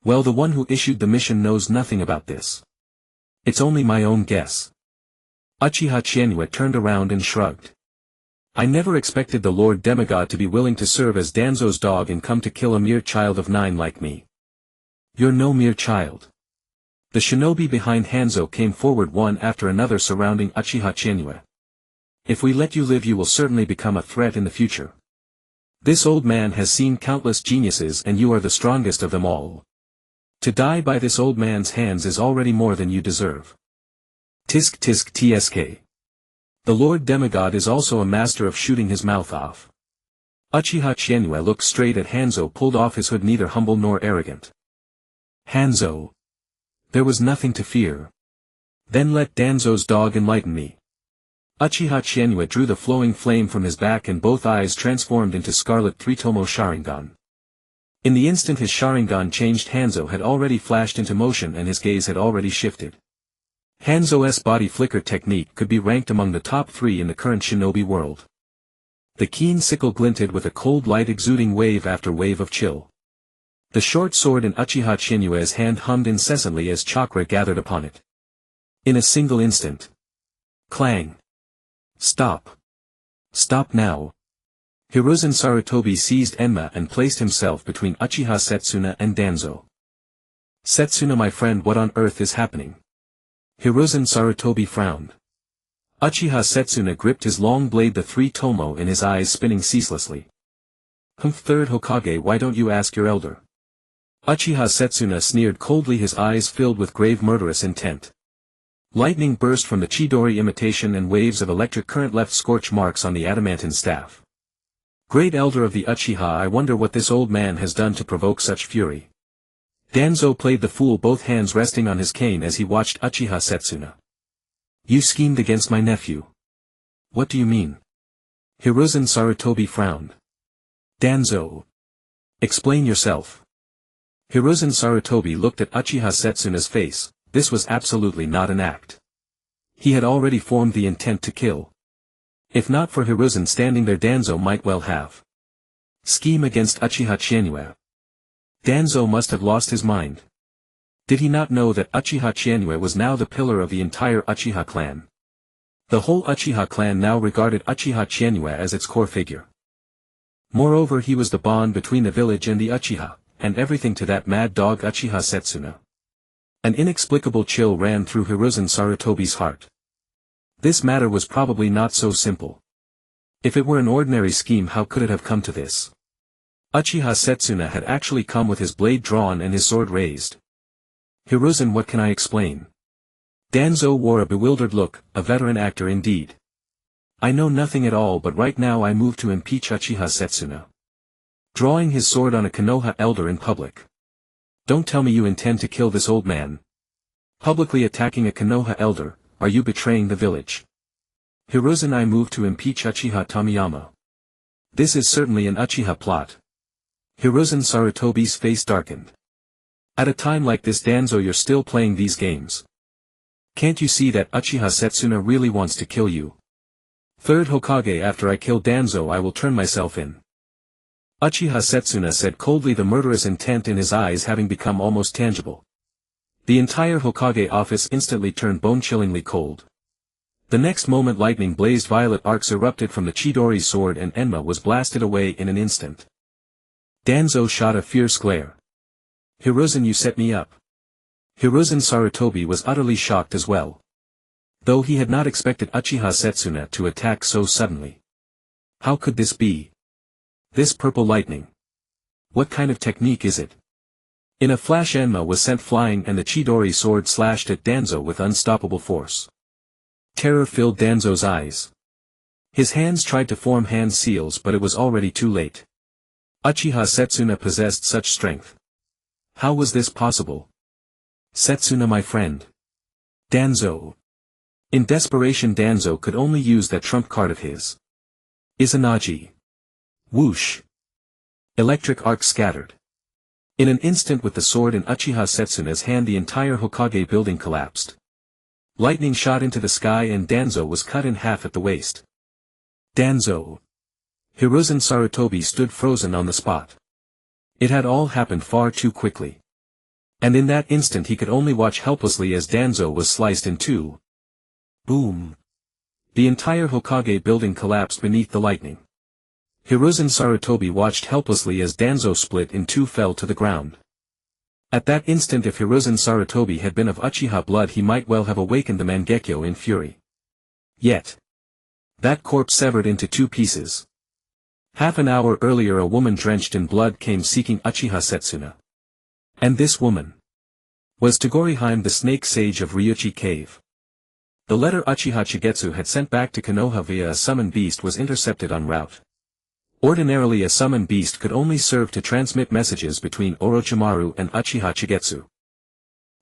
Well, the one who issued the mission knows nothing about this. It's only my own guess. Uchiha Chinyue turned around and shrugged. I never expected the Lord Demigod to be willing to serve as Danzo's dog and come to kill a mere child of 9 like me. You're no mere child. The shinobi behind Hanzo came forward one after another surrounding Uchiha Chinyue. If we let you live you will certainly become a threat in the future. This old man has seen countless geniuses and you are the strongest of them all. To die by this old man's hands is already more than you deserve. Tisk tisk tsk. The Lord Demigod is also a master of shooting his mouth off. Uchiha Chinyue looked straight at Hanzo, pulled off his hood, neither humble nor arrogant. Hanzo. There was nothing to fear. Then let Danzo's dog enlighten me. Uchiha Chinyue drew the flowing flame from his back and both eyes transformed into scarlet three-tomo Sharingan. In the instant his Sharingan changed, Hanzo had already flashed into motion and his gaze had already shifted. Hanzo's body flicker technique could be ranked among the top 3 in the current shinobi world. The keen sickle glinted with a cold light exuding wave after wave of chill. The short sword in Uchiha Chinyue's hand hummed incessantly as chakra gathered upon it. In a single instant. Clang. Stop. Stop now. Hiruzen Sarutobi seized Enma and placed himself between Uchiha Setsuna and Danzo. Setsuna, my friend, what on earth is happening? Hiruzen Sarutobi frowned. Uchiha Setsuna gripped his long blade, the 3-tomo in his eyes spinning ceaselessly. Third Hokage, why don't you ask your elder? Uchiha Setsuna sneered coldly, his eyes filled with grave murderous intent. Lightning burst from the Chidori imitation and waves of electric current left scorch marks on the adamantine staff. Great elder of the Uchiha, I wonder what this old man has done to provoke such fury. Danzo played the fool, both hands resting on his cane as he watched Uchiha Setsuna. You schemed against my nephew. What do you mean? Hiruzen Sarutobi frowned. Danzo. Explain yourself. Hiruzen Sarutobi looked at Uchiha Setsuna's face. This was absolutely not an act. He had already formed the intent to kill. If not for Hiruzen standing there, Danzo might well have. Scheme against Uchiha Chinyue. Danzo must have lost his mind. Did he not know that Uchiha Chinyue was now the pillar of the entire Uchiha clan? The whole Uchiha clan now regarded Uchiha Chinyue as its core figure. Moreover, he was the bond between the village and the Uchiha, and everything to that mad dog Uchiha Setsuna. An inexplicable chill ran through Hiruzen Sarutobi's heart. This matter was probably not so simple. If it were an ordinary scheme, how could it have come to this? Uchiha Setsuna had actually come with his blade drawn and his sword raised. Hiruzen, what can I explain? Danzo wore a bewildered look, a veteran actor indeed. I know nothing at all, but right now I move to impeach Uchiha Setsuna. Drawing his sword on a Konoha elder in public. Don't tell me you intend to kill this old man. Publicly attacking a Konoha elder, are you betraying the village? Hiruzen, I move to impeach Uchiha Tomiyama. This is certainly an Uchiha plot. Hiruzen Sarutobi's face darkened. At a time like this, Danzo, you're still playing these games. Can't you see that Uchiha Setsuna really wants to kill you? Third Hokage, after I kill Danzo I will turn myself in. Uchiha Setsuna said coldly, the murderous intent in his eyes having become almost tangible. The entire Hokage office instantly turned bone-chillingly cold. The next moment lightning blazed, violet arcs erupted from the Chidori's sword and Enma was blasted away in an instant. Danzo shot a fierce glare. Hiruzen, you set me up. Hiruzen Sarutobi was utterly shocked as well. Though he had not expected Uchiha Setsuna to attack so suddenly. How could this be? This purple lightning. What kind of technique is it? In a flash Enma was sent flying and the Chidori sword slashed at Danzo with unstoppable force. Terror filled Danzo's eyes. His hands tried to form hand seals, but it was already too late. Uchiha Setsuna possessed such strength. How was this possible? Setsuna, my friend. Danzo. In desperation, Danzo could only use that trump card of his. Izanagi. Whoosh. Electric arc scattered. In an instant, with the sword in Uchiha Setsuna's hand, the entire Hokage building collapsed. Lightning shot into the sky and Danzo was cut in half at the waist. Danzo. Hiruzen Sarutobi stood frozen on the spot. It had all happened far too quickly. And in that instant he could only watch helplessly as Danzo was sliced in two. Boom. The entire Hokage building collapsed beneath the lightning. Hiruzen Sarutobi watched helplessly as Danzo split in two, fell to the ground. At that instant, if Hiruzen Sarutobi had been of Uchiha blood, he might well have awakened the Mangekyo in fury. Yet. That corpse severed into two pieces. Half an hour earlier a woman drenched in blood came seeking Uchiha Setsuna. And this woman was Togorihime, the snake sage of Ryuchi Cave. The letter Uchiha Chigetsu had sent back to Konoha via a summon beast was intercepted en route. Ordinarily a summon beast could only serve to transmit messages between Orochimaru and Uchiha Chigetsu.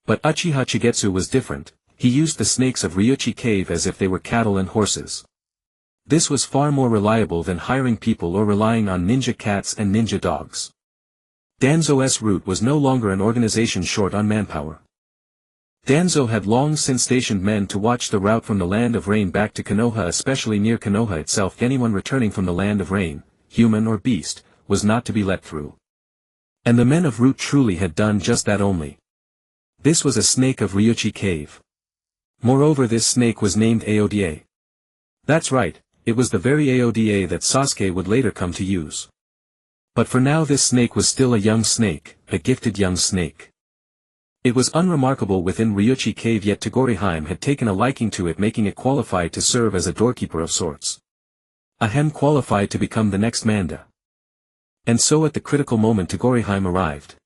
But Uchiha Chigetsu was different, he used the snakes of Ryuchi Cave as if they were cattle and horses. This was far more reliable than hiring people or relying on ninja cats and ninja dogs. Danzo's route was no longer an organization short on manpower. Danzo had long since stationed men to watch the route from the Land of Rain back to Konoha, especially near Konoha itself. Anyone returning from the Land of Rain, human or beast, was not to be let through. And the men of Route truly had done just that only. This was a snake of Ryuchi Cave. Moreover, this snake was named Aoda. That's right, it was the very Aoda that Sasuke would later come to use. But for now this snake was still a young snake, a gifted young snake. It was unremarkable within Ryuchi Cave, yet Togorihime had taken a liking to it, making it qualified to serve as a doorkeeper of sorts. A hen qualified to become the next Manda. And so at the critical moment Togorihime arrived.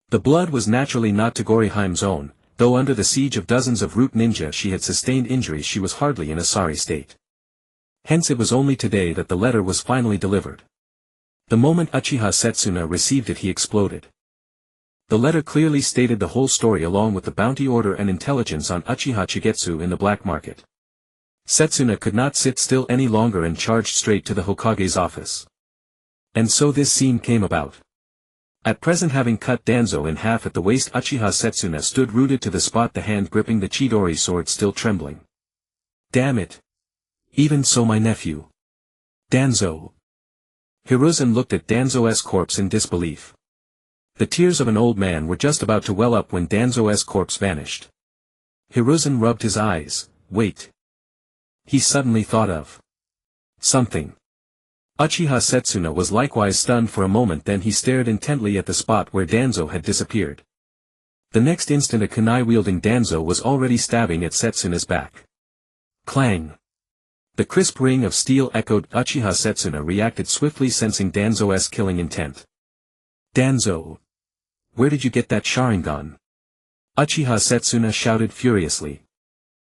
The blood was naturally not Togorihime's own, though under the siege of dozens of root ninja she had sustained injuries, she was hardly in a sorry state. Hence it was only today that the letter was finally delivered. The moment Uchiha Setsuna received it he exploded. The letter clearly stated the whole story along with the bounty order and intelligence on Uchiha Chigetsu in the black market. Setsuna could not sit still any longer and charged straight to the Hokage's office. And so this scene came about. At present, having cut Danzo in half at the waist, Uchiha Setsuna stood rooted to the spot, the hand gripping the Chidori sword still trembling. Damn it! Even so, my nephew. Danzo. Hiruzen looked at Danzo's corpse in disbelief. The tears of an old man were just about to well up when Danzo's corpse vanished. Hiruzen rubbed his eyes. Wait. He suddenly thought of something. Uchiha Setsuna was likewise stunned for a moment, then he stared intently at the spot where Danzo had disappeared. The next instant a kunai-wielding Danzo was already stabbing at Setsuna's back. Clang! The crisp ring of steel echoed. Uchiha Setsuna reacted swiftly, sensing Danzo's killing intent. Danzo! Where did you get that Sharingan? Uchiha Setsuna shouted furiously.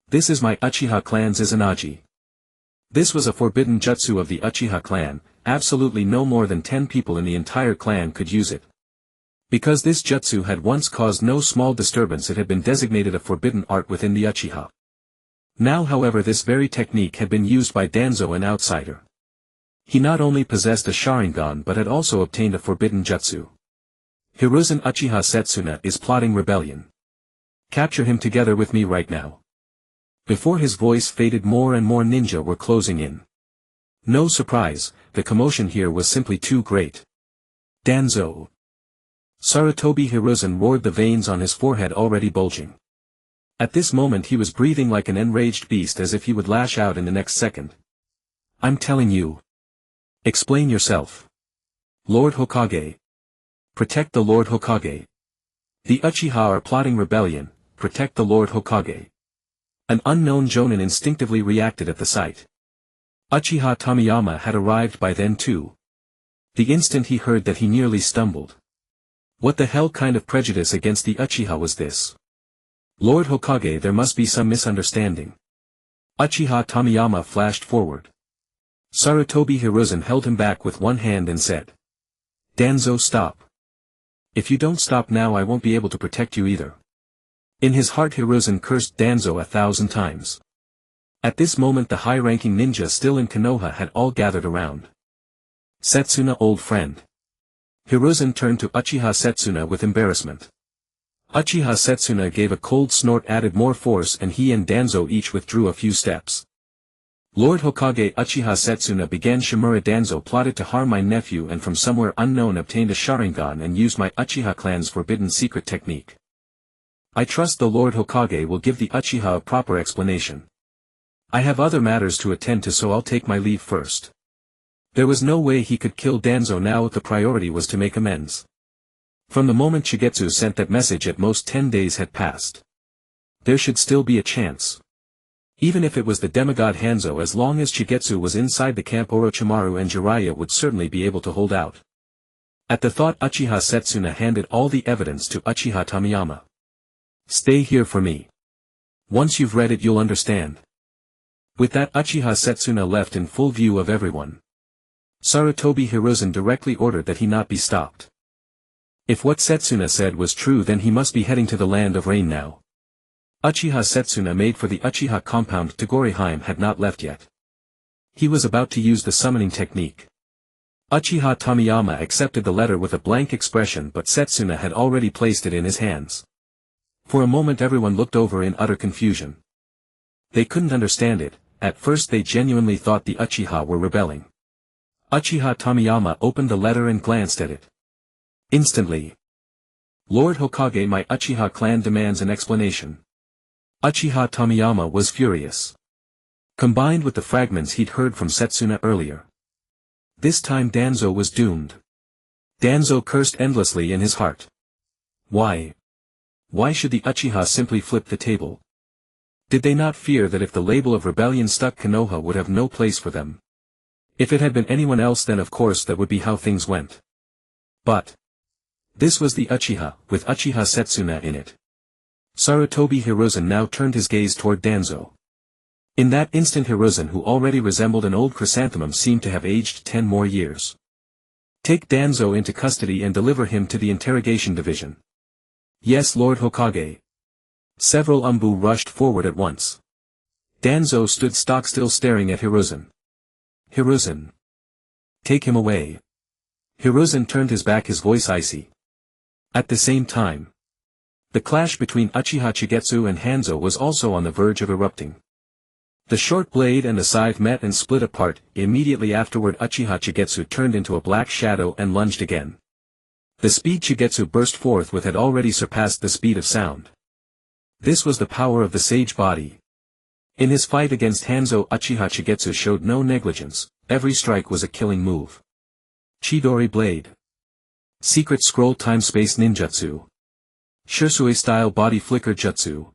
This is my Uchiha clan's Izanagi. This was a forbidden jutsu of the Uchiha clan, absolutely no more than 10 people in the entire clan could use it. Because this jutsu had once caused no small disturbance, it had been designated a forbidden art within the Uchiha. Now however this very technique had been used by Danzo, an outsider. He not only possessed a Sharingan but had also obtained a forbidden jutsu. Hiruzen Uchiha Setsuna is plotting rebellion. Capture him together with me right now. Before his voice faded, more and more ninja were closing in. No surprise, the commotion here was simply too great. Danzo! Sarutobi Hiruzen roared, the veins on his forehead already bulging. At this moment he was breathing like an enraged beast, as if he would lash out in the next second. I'm telling you. Explain yourself. Lord Hokage. Protect the Lord Hokage. The Uchiha are plotting rebellion, protect the Lord Hokage. An unknown Jonin instinctively reacted at the sight. Uchiha Tomiyama had arrived by then too. The instant he heard that, he nearly stumbled. What the hell kind of prejudice against the Uchiha was this? Lord Hokage, there must be some misunderstanding. Uchiha Tomiyama flashed forward. Sarutobi Hiruzen held him back with one hand and said. Danzo, stop. If you don't stop now, I won't be able to protect you either. In his heart Hiruzen cursed Danzo 1,000 times. At this moment the high-ranking ninja still in Konoha had all gathered around. Setsuna, old friend. Hiruzen turned to Uchiha Setsuna with embarrassment. Uchiha Setsuna gave a cold snort, added more force, and he and Danzo each withdrew a few steps. Lord Hokage Uchiha Setsuna began. Shimura, Danzo plotted to harm my nephew and from somewhere unknown obtained a Sharingan and used my Uchiha clan's forbidden secret technique. I trust the Lord Hokage will give the Uchiha a proper explanation. I have other matters to attend to, so I'll take my leave first. There was no way he could kill Danzo now. The priority was to make amends. From the moment Shigetsu sent that message, at most 10 days had passed. There should still be a chance. Even if it was the demigod Hanzo, as long as Shigetsu was inside the camp, Orochimaru and Jiraiya would certainly be able to hold out. At the thought, Uchiha Setsuna handed all the evidence to Uchiha Tomiyama. Stay here for me. Once you've read it you'll understand. With that, Uchiha Setsuna left in full view of everyone. Sarutobi Hiruzen directly ordered that he not be stopped. If what Setsuna said was true, then he must be heading to the land of rain now. Uchiha Setsuna made for the Uchiha compound. Togoriheim had not left yet. He was about to use the summoning technique. Uchiha Tomiyama accepted the letter with a blank expression, but Setsuna had already placed it in his hands. For a moment everyone looked over in utter confusion. They couldn't understand it. At first they genuinely thought the Uchiha were rebelling. Uchiha Tomiyama opened the letter and glanced at it. Instantly. Lord Hokage, my Uchiha clan demands an explanation. Uchiha Tomiyama was furious. Combined with the fragments he'd heard from Setsuna earlier. This time Danzo was doomed. Danzo cursed endlessly in his heart. Why? Why should the Uchiha simply flip the table? Did they not fear that if the label of rebellion stuck, Konoha would have no place for them? If it had been anyone else, then of course that would be how things went. But this was the Uchiha, with Uchiha Setsuna in it. Sarutobi Hiruzen now turned his gaze toward Danzo. In that instant Hiruzen, who already resembled an old chrysanthemum, seemed to have aged 10 more years. Take Danzo into custody and deliver him to the interrogation division. Yes, Lord Hokage. Several Umbu rushed forward at once. Danzo stood stock-still staring at Hiruzen. Hiruzen. Take him away. Hiruzen turned his back, his voice icy. At the same time, the clash between Uchiha Chigetsu and Hanzo was also on the verge of erupting. The short blade and the scythe met and split apart. Immediately afterward Uchiha Chigetsu turned into a black shadow and lunged again. The speed Chigetsu burst forth with had already surpassed the speed of sound. This was the power of the sage body. In his fight against Hanzo, Uchiha Chigetsu showed no negligence. Every strike was a killing move. Chidori Blade. Secret Scroll Time-Space Ninjutsu. Shisui-style Body Flicker Jutsu.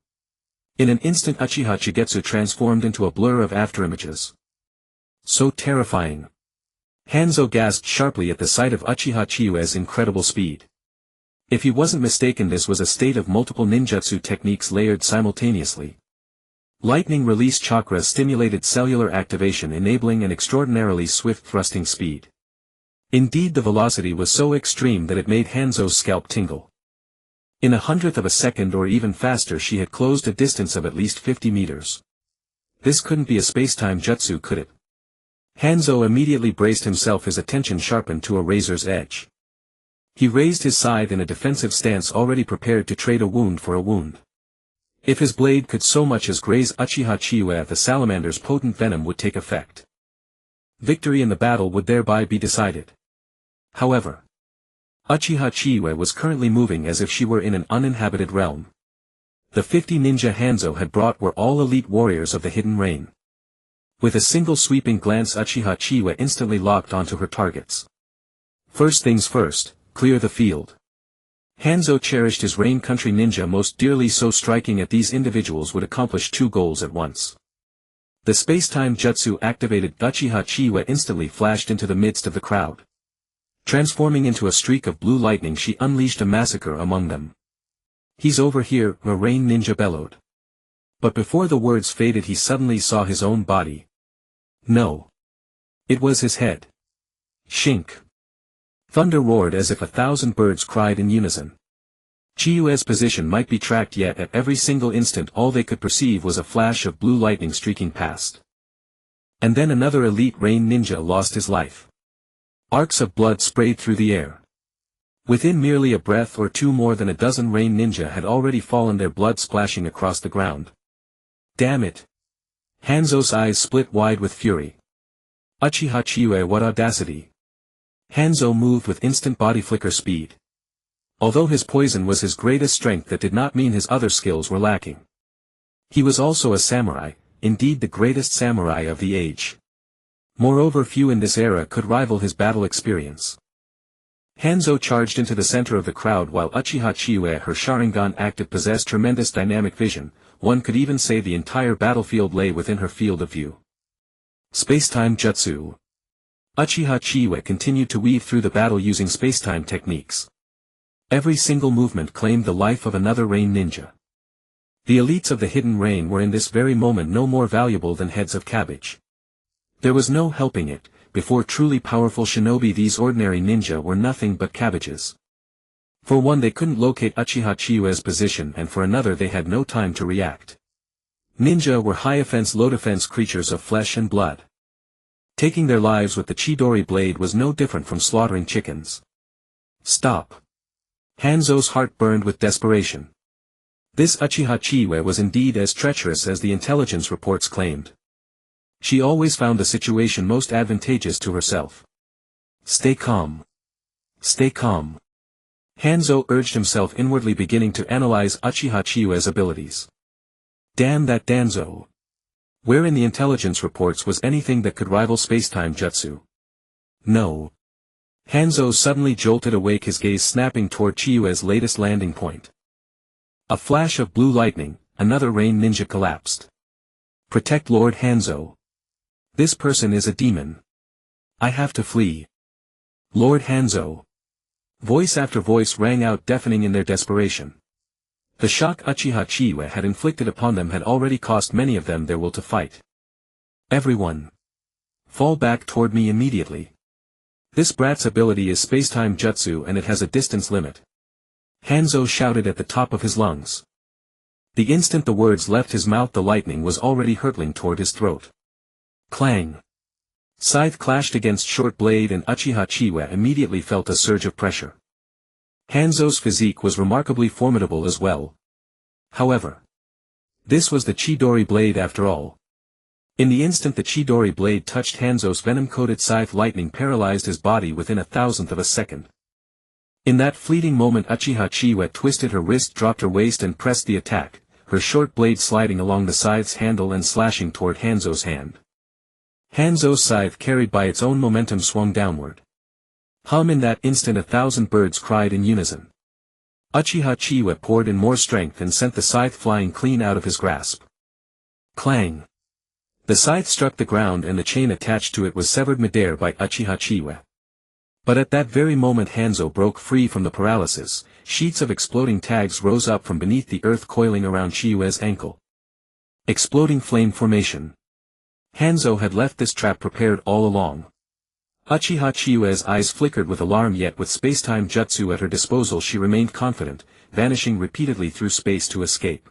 In an instant Uchiha Chigetsu transformed into a blur of afterimages. So terrifying. Hanzo gasped sharply at the sight of Uchiha Chiyue's incredible speed. If he wasn't mistaken, this was a state of multiple ninjutsu techniques layered simultaneously. Lightning release chakra stimulated cellular activation, enabling an extraordinarily swift thrusting speed. Indeed, the velocity was so extreme that it made Hanzo's scalp tingle. In a hundredth of a second or even faster she had closed a distance of at least 50 meters. This couldn't be a space-time jutsu, could it? Hanzo immediately braced himself, his attention sharpened to a razor's edge. He raised his scythe in a defensive stance, already prepared to trade a wound for a wound. If his blade could so much as graze Uchiha Chizuki, the salamander's potent venom would take effect. Victory in the battle would thereby be decided. However, Uchiha Chizuki was currently moving as if she were in an uninhabited realm. The 50 ninja Hanzo had brought were all elite warriors of the Hidden Rain. With a single sweeping glance, Uchiha Chizuki instantly locked onto her targets. First things first, clear the field. Hanzo cherished his Rain Country ninja most dearly, so striking at these individuals would accomplish two goals at once. The space-time jutsu activated, Uchiha Chizuki instantly flashed into the midst of the crowd. Transforming into a streak of blue lightning, she unleashed a massacre among them. "He's over here," a Rain ninja bellowed. But before the words faded, he suddenly saw his own body. No. It was his head. Shink. Thunder roared as if 1,000 birds cried in unison. Chizuki's position might be tracked, yet at every single instant all they could perceive was a flash of blue lightning streaking past. And then another elite Rain ninja lost his life. Arcs of blood sprayed through the air. Within merely a breath or two, more than a dozen Rain ninja had already fallen, their blood splashing across the ground. Damn it! Hanzo's eyes split wide with fury. Uchiha Chizuki, what audacity! Hanzo moved with instant body flicker speed. Although his poison was his greatest strength, that did not mean his other skills were lacking. He was also a samurai, indeed the greatest samurai of the age. Moreover, few in this era could rival his battle experience. Hanzo charged into the center of the crowd while Uchiha Chizuki, her Sharingan active, possessed tremendous dynamic vision. One could even say the entire battlefield lay within her field of view. Spacetime Jutsu. Uchiha Chizuki continued to weave through the battle using spacetime techniques. Every single movement claimed the life of another Rain ninja. The elites of the Hidden Rain were in this very moment no more valuable than heads of cabbage. There was no helping it, before truly powerful shinobi these ordinary ninja were nothing but cabbages. For one, they couldn't locate Uchiha Chizuki's position, and for another, they had no time to react. Ninja were high offense low defense creatures of flesh and blood. Taking their lives with the Chidori blade was no different from slaughtering chickens. Stop. Hanzo's heart burned with desperation. This Uchiha Chizuki was indeed as treacherous as the intelligence reports claimed. She always found the situation most advantageous to herself. Stay calm. Stay calm. Hanzo urged himself inwardly, beginning to analyze Uchiha Chizuki's abilities. Damn that Danzo. Where in the intelligence reports was anything that could rival spacetime jutsu? No. Hanzo suddenly jolted awake, his gaze snapping toward Chizuki's latest landing point. A flash of blue lightning, another Rain ninja collapsed. Protect Lord Hanzo. This person is a demon. I have to flee. Lord Hanzo. Voice after voice rang out, deafening in their desperation. The shock Uchiha Chizuki had inflicted upon them had already cost many of them their will to fight. Everyone. Fall back toward me immediately. This brat's ability is spacetime jutsu, and it has a distance limit. Hanzo shouted at the top of his lungs. The instant the words left his mouth, the lightning was already hurtling toward his throat. Clang. Scythe clashed against short blade, and Uchiha Chizuki immediately felt a surge of pressure. Hanzo's physique was remarkably formidable as well. However, this was the Chidori blade after all. In the instant the Chidori blade touched Hanzo's venom-coated scythe, lightning paralyzed his body within a thousandth of a second. In that fleeting moment, Uchiha Chizuki twisted her wrist, dropped her waist, and pressed the attack, her short blade sliding along the scythe's handle and slashing toward Hanzo's hand. Hanzo's scythe, carried by its own momentum, swung downward. In that instant 1,000 birds cried in unison. Uchiha Chizuki poured in more strength and sent the scythe flying clean out of his grasp. Clang! The scythe struck the ground, and the chain attached to it was severed midair by Uchiha Chizuki. But at that very moment Hanzo broke free from the paralysis. Sheets of exploding tags rose up from beneath the earth, coiling around Chizuki's ankle. Exploding flame formation. Hanzo had left this trap prepared all along. Uchiha Chizuki's eyes flickered with alarm, yet with spacetime jutsu at her disposal she remained confident, vanishing repeatedly through space to escape.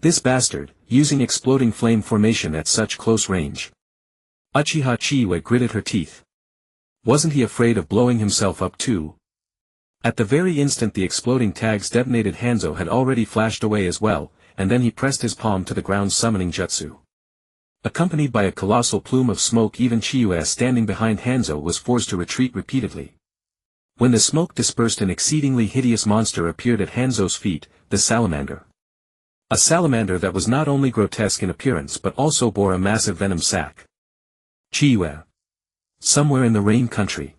This bastard, using exploding flame formation at such close range. Uchiha Chizuki gritted her teeth. Wasn't he afraid of blowing himself up too? At the very instant the exploding tags detonated, Hanzo had already flashed away as well, and then he pressed his palm to the ground, summoning jutsu. Accompanied by a colossal plume of smoke, even Chizuki standing behind Hanzo was forced to retreat repeatedly. When the smoke dispersed, an exceedingly hideous monster appeared at Hanzo's feet, the salamander. A salamander that was not only grotesque in appearance but also bore a massive venom sac. Chizuki. Somewhere in the rain country.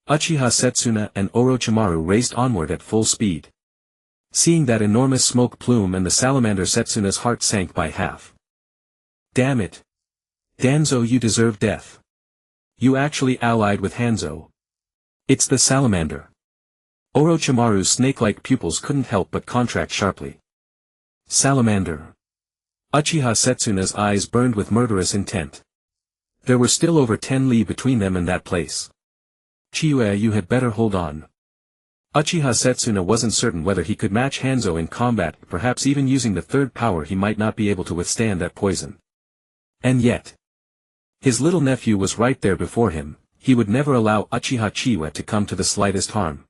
Uchiha Setsuna and Orochimaru raced onward at full speed. Seeing that enormous smoke plume and the salamander, Setsuna's heart sank by half. Damn it. Danzo, you deserve death. You actually allied with Hanzo. It's the salamander. Orochimaru's snake-like pupils couldn't help but contract sharply. Salamander. Uchiha Setsuna's eyes burned with murderous intent. There were still over 10 li between them and that place. Chizuki, you had better hold on. Uchiha Setsuna wasn't certain whether he could match Hanzo in combat, perhaps even using the third power he might not be able to withstand that poison. And yet, his little nephew was right there before him. He would never allow Uchiha Chizuki to come to the slightest harm.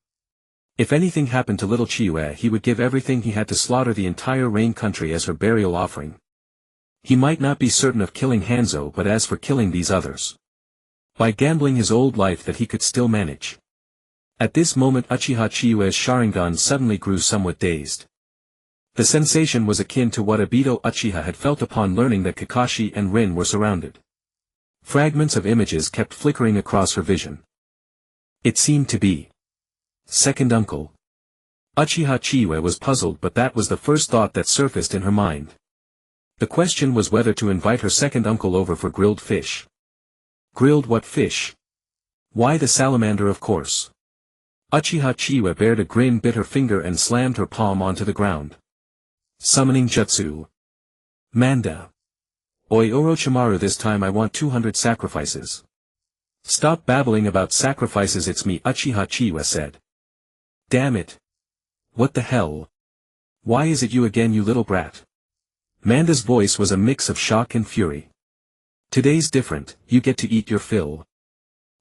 If anything happened to little Chizuki, he would give everything he had to slaughter the entire rain country as her burial offering. He might not be certain of killing Hanzo, but as for killing these others, by gambling his old life, that he could still manage. At this moment Uchiha Chizuki's Sharingan suddenly grew somewhat dazed. The sensation was akin to what Obito Uchiha had felt upon learning that Kakashi and Rin were surrounded. Fragments of images kept flickering across her vision. It seemed to be second uncle. Uchiha Chizuki was puzzled, but that was the first thought that surfaced in her mind. The question was whether to invite her second uncle over for grilled fish. Grilled what fish? Why, the salamander, of course. Uchiha Chizuki bared a grin, bit her finger and slammed her palm onto the ground. Summoning jutsu. Manda. Oi Orochimaru, this time I want 200 sacrifices. Stop babbling about sacrifices, it's me, Uchiha Chizuki said. Damn it. What the hell? Why is it you again, you little brat? Manda's voice was a mix of shock and fury. Today's different, you get to eat your fill.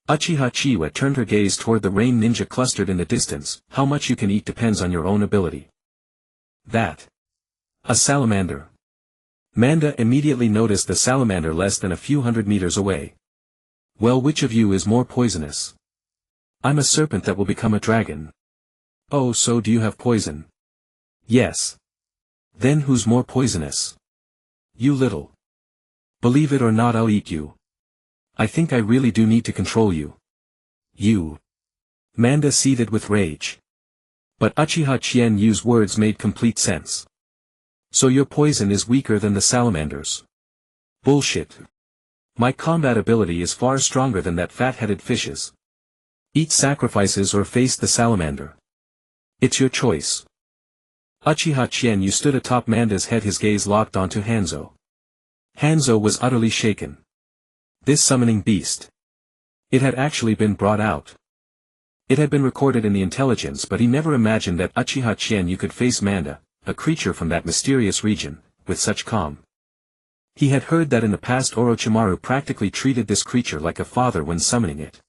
Uchiha Chizuki turned her gaze toward the rain ninja clustered in the distance. How much you can eat depends on your own ability. That. A salamander. Manda immediately noticed the salamander less than a few hundred meters away. Well, which of you is more poisonous? I'm a serpent that will become a dragon. Oh, so do you have poison? Yes. Then who's more poisonous? You little. Believe it or not, I'll eat you. I think I really do need to control you. You. Manda seethed with rage. But Uchiha Chizuki's words made complete sense. So your poison is weaker than the salamander's? Bullshit. My combat ability is far stronger than that fat-headed fish's. Eat sacrifices or face the salamander. It's your choice. Uchiha Chizuki stood atop Manda's head, his gaze locked onto Hanzo. Hanzo was utterly shaken. This summoning beast. It had actually been brought out. It had been recorded in the intelligence, but he never imagined that Uchiha Chizuki could face Manda, a creature from that mysterious region, with such calm. He had heard that in the past Orochimaru practically treated this creature like a father when summoning it.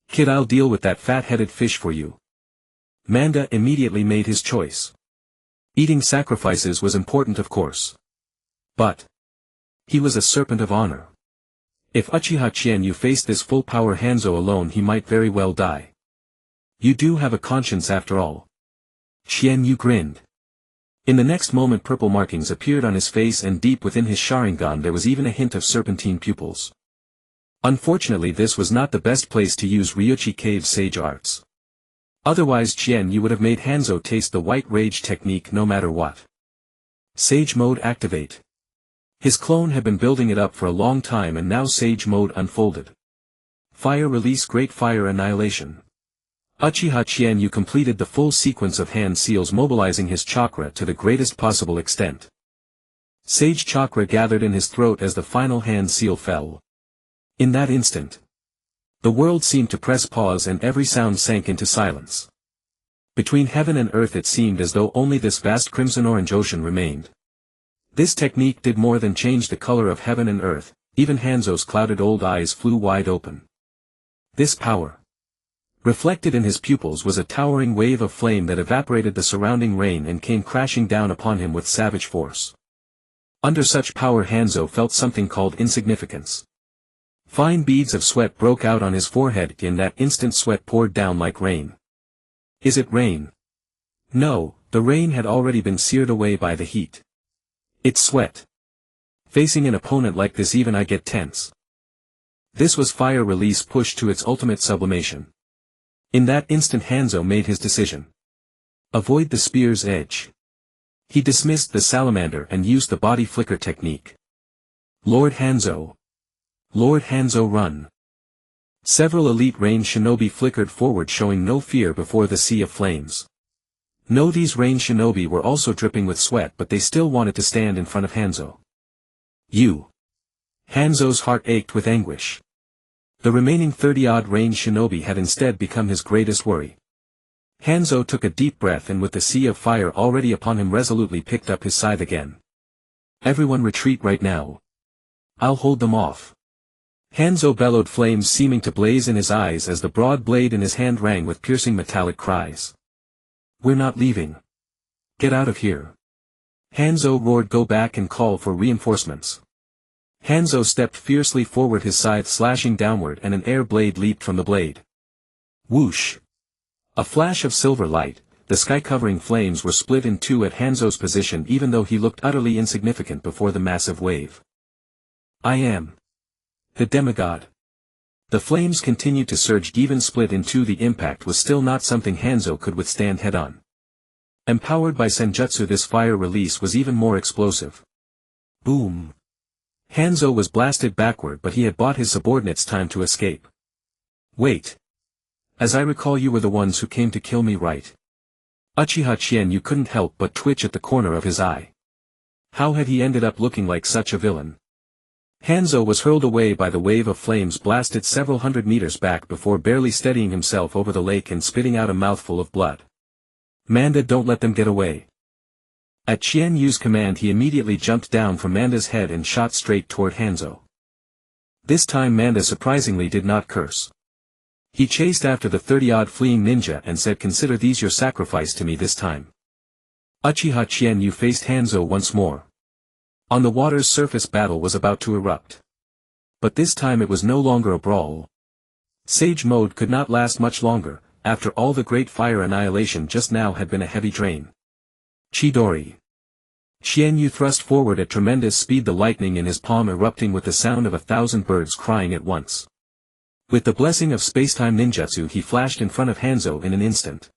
Kid, I'll deal with that fat-headed fish for you. Manda immediately made his choice. Eating sacrifices was important, of course. But he was a serpent of honor. If Uchiha Chizuki faced this full-power Hanzo alone, he might very well die. You do have a conscience after all. Chizuki grinned. In the next moment purple markings appeared on his face, and deep within his Sharingan there was even a hint of serpentine pupils. Unfortunately, this was not the best place to use Ryuchi Cave's sage arts. Otherwise Chizuki would have made Hanzo taste the white rage technique no matter what. Sage mode activate. His clone had been building it up for a long time, and now Sage mode unfolded. Fire release, Great Fire Annihilation. Uchiha Chizuki completed the full sequence of hand seals, mobilizing his chakra to the greatest possible extent. Sage chakra gathered in his throat as the final hand seal fell. In that instant, the world seemed to press pause and every sound sank into silence. Between heaven and earth it seemed as though only this vast crimson-orange ocean remained. This technique did more than change the color of heaven and earth, even Hanzo's clouded old eyes flew wide open. This power, reflected in his pupils, was a towering wave of flame that evaporated the surrounding rain and came crashing down upon him with savage force. Under such power Hanzo felt something called insignificance. Fine beads of sweat broke out on his forehead. In that instant sweat poured down like rain. Is it rain? No, the rain had already been seared away by the heat. It's sweat. Facing an opponent like this, even I get tense. This was fire release pushed to its ultimate sublimation. In that instant Hanzo made his decision. Avoid the spear's edge. He dismissed the salamander and used the body flicker technique. Lord Hanzo. Lord Hanzo, run. Several elite range shinobi flickered forward, showing no fear before the sea of flames. No, these range shinobi were also dripping with sweat, but they still wanted to stand in front of Hanzo. You. Hanzo's heart ached with anguish. The remaining 30-odd range shinobi had instead become his greatest worry. Hanzo took a deep breath and with the sea of fire already upon him resolutely picked up his scythe again. Everyone retreat right now. I'll hold them off. Hanzo bellowed, flames seeming to blaze in his eyes as the broad blade in his hand rang with piercing metallic cries. We're not leaving. Get out of here. Hanzo roared, go back and call for reinforcements. Hanzo stepped fiercely forward, his scythe slashing downward, and an air blade leaped from the blade. Whoosh! A flash of silver light, the sky-covering flames were split in two at Hanzo's position, even though he looked utterly insignificant before the massive wave. I am the demigod. The flames continued to surge, even split in two. The impact was still not something Hanzo could withstand head-on. Empowered by Senjutsu, this fire release was even more explosive. Boom! Hanzo was blasted backward, but he had bought his subordinates time to escape. Wait. As I recall, you were the ones who came to kill me, right? Uchiha Chizuki couldn't help but twitch at the corner of his eye. How had he ended up looking like such a villain? Hanzo was hurled away by the wave of flames, blasted several hundred meters back before barely steadying himself over the lake and spitting out a mouthful of blood. Manda, don't let them get away. At Qian Yu's command, he immediately jumped down from Manda's head and shot straight toward Hanzo. This time Manda surprisingly did not curse. He chased after the 30-odd fleeing ninja and said, consider these your sacrifice to me this time. Uchiha Chizuki faced Hanzo once more. On the water's surface, battle was about to erupt. But this time it was no longer a brawl. Sage mode could not last much longer. After all, the great fire annihilation just now had been a heavy drain. Chidori. Qianyu thrust forward at tremendous speed, the lightning in his palm erupting with the sound of 1,000 birds crying at once. With the blessing of spacetime ninjutsu, he flashed in front of Hanzo in an instant.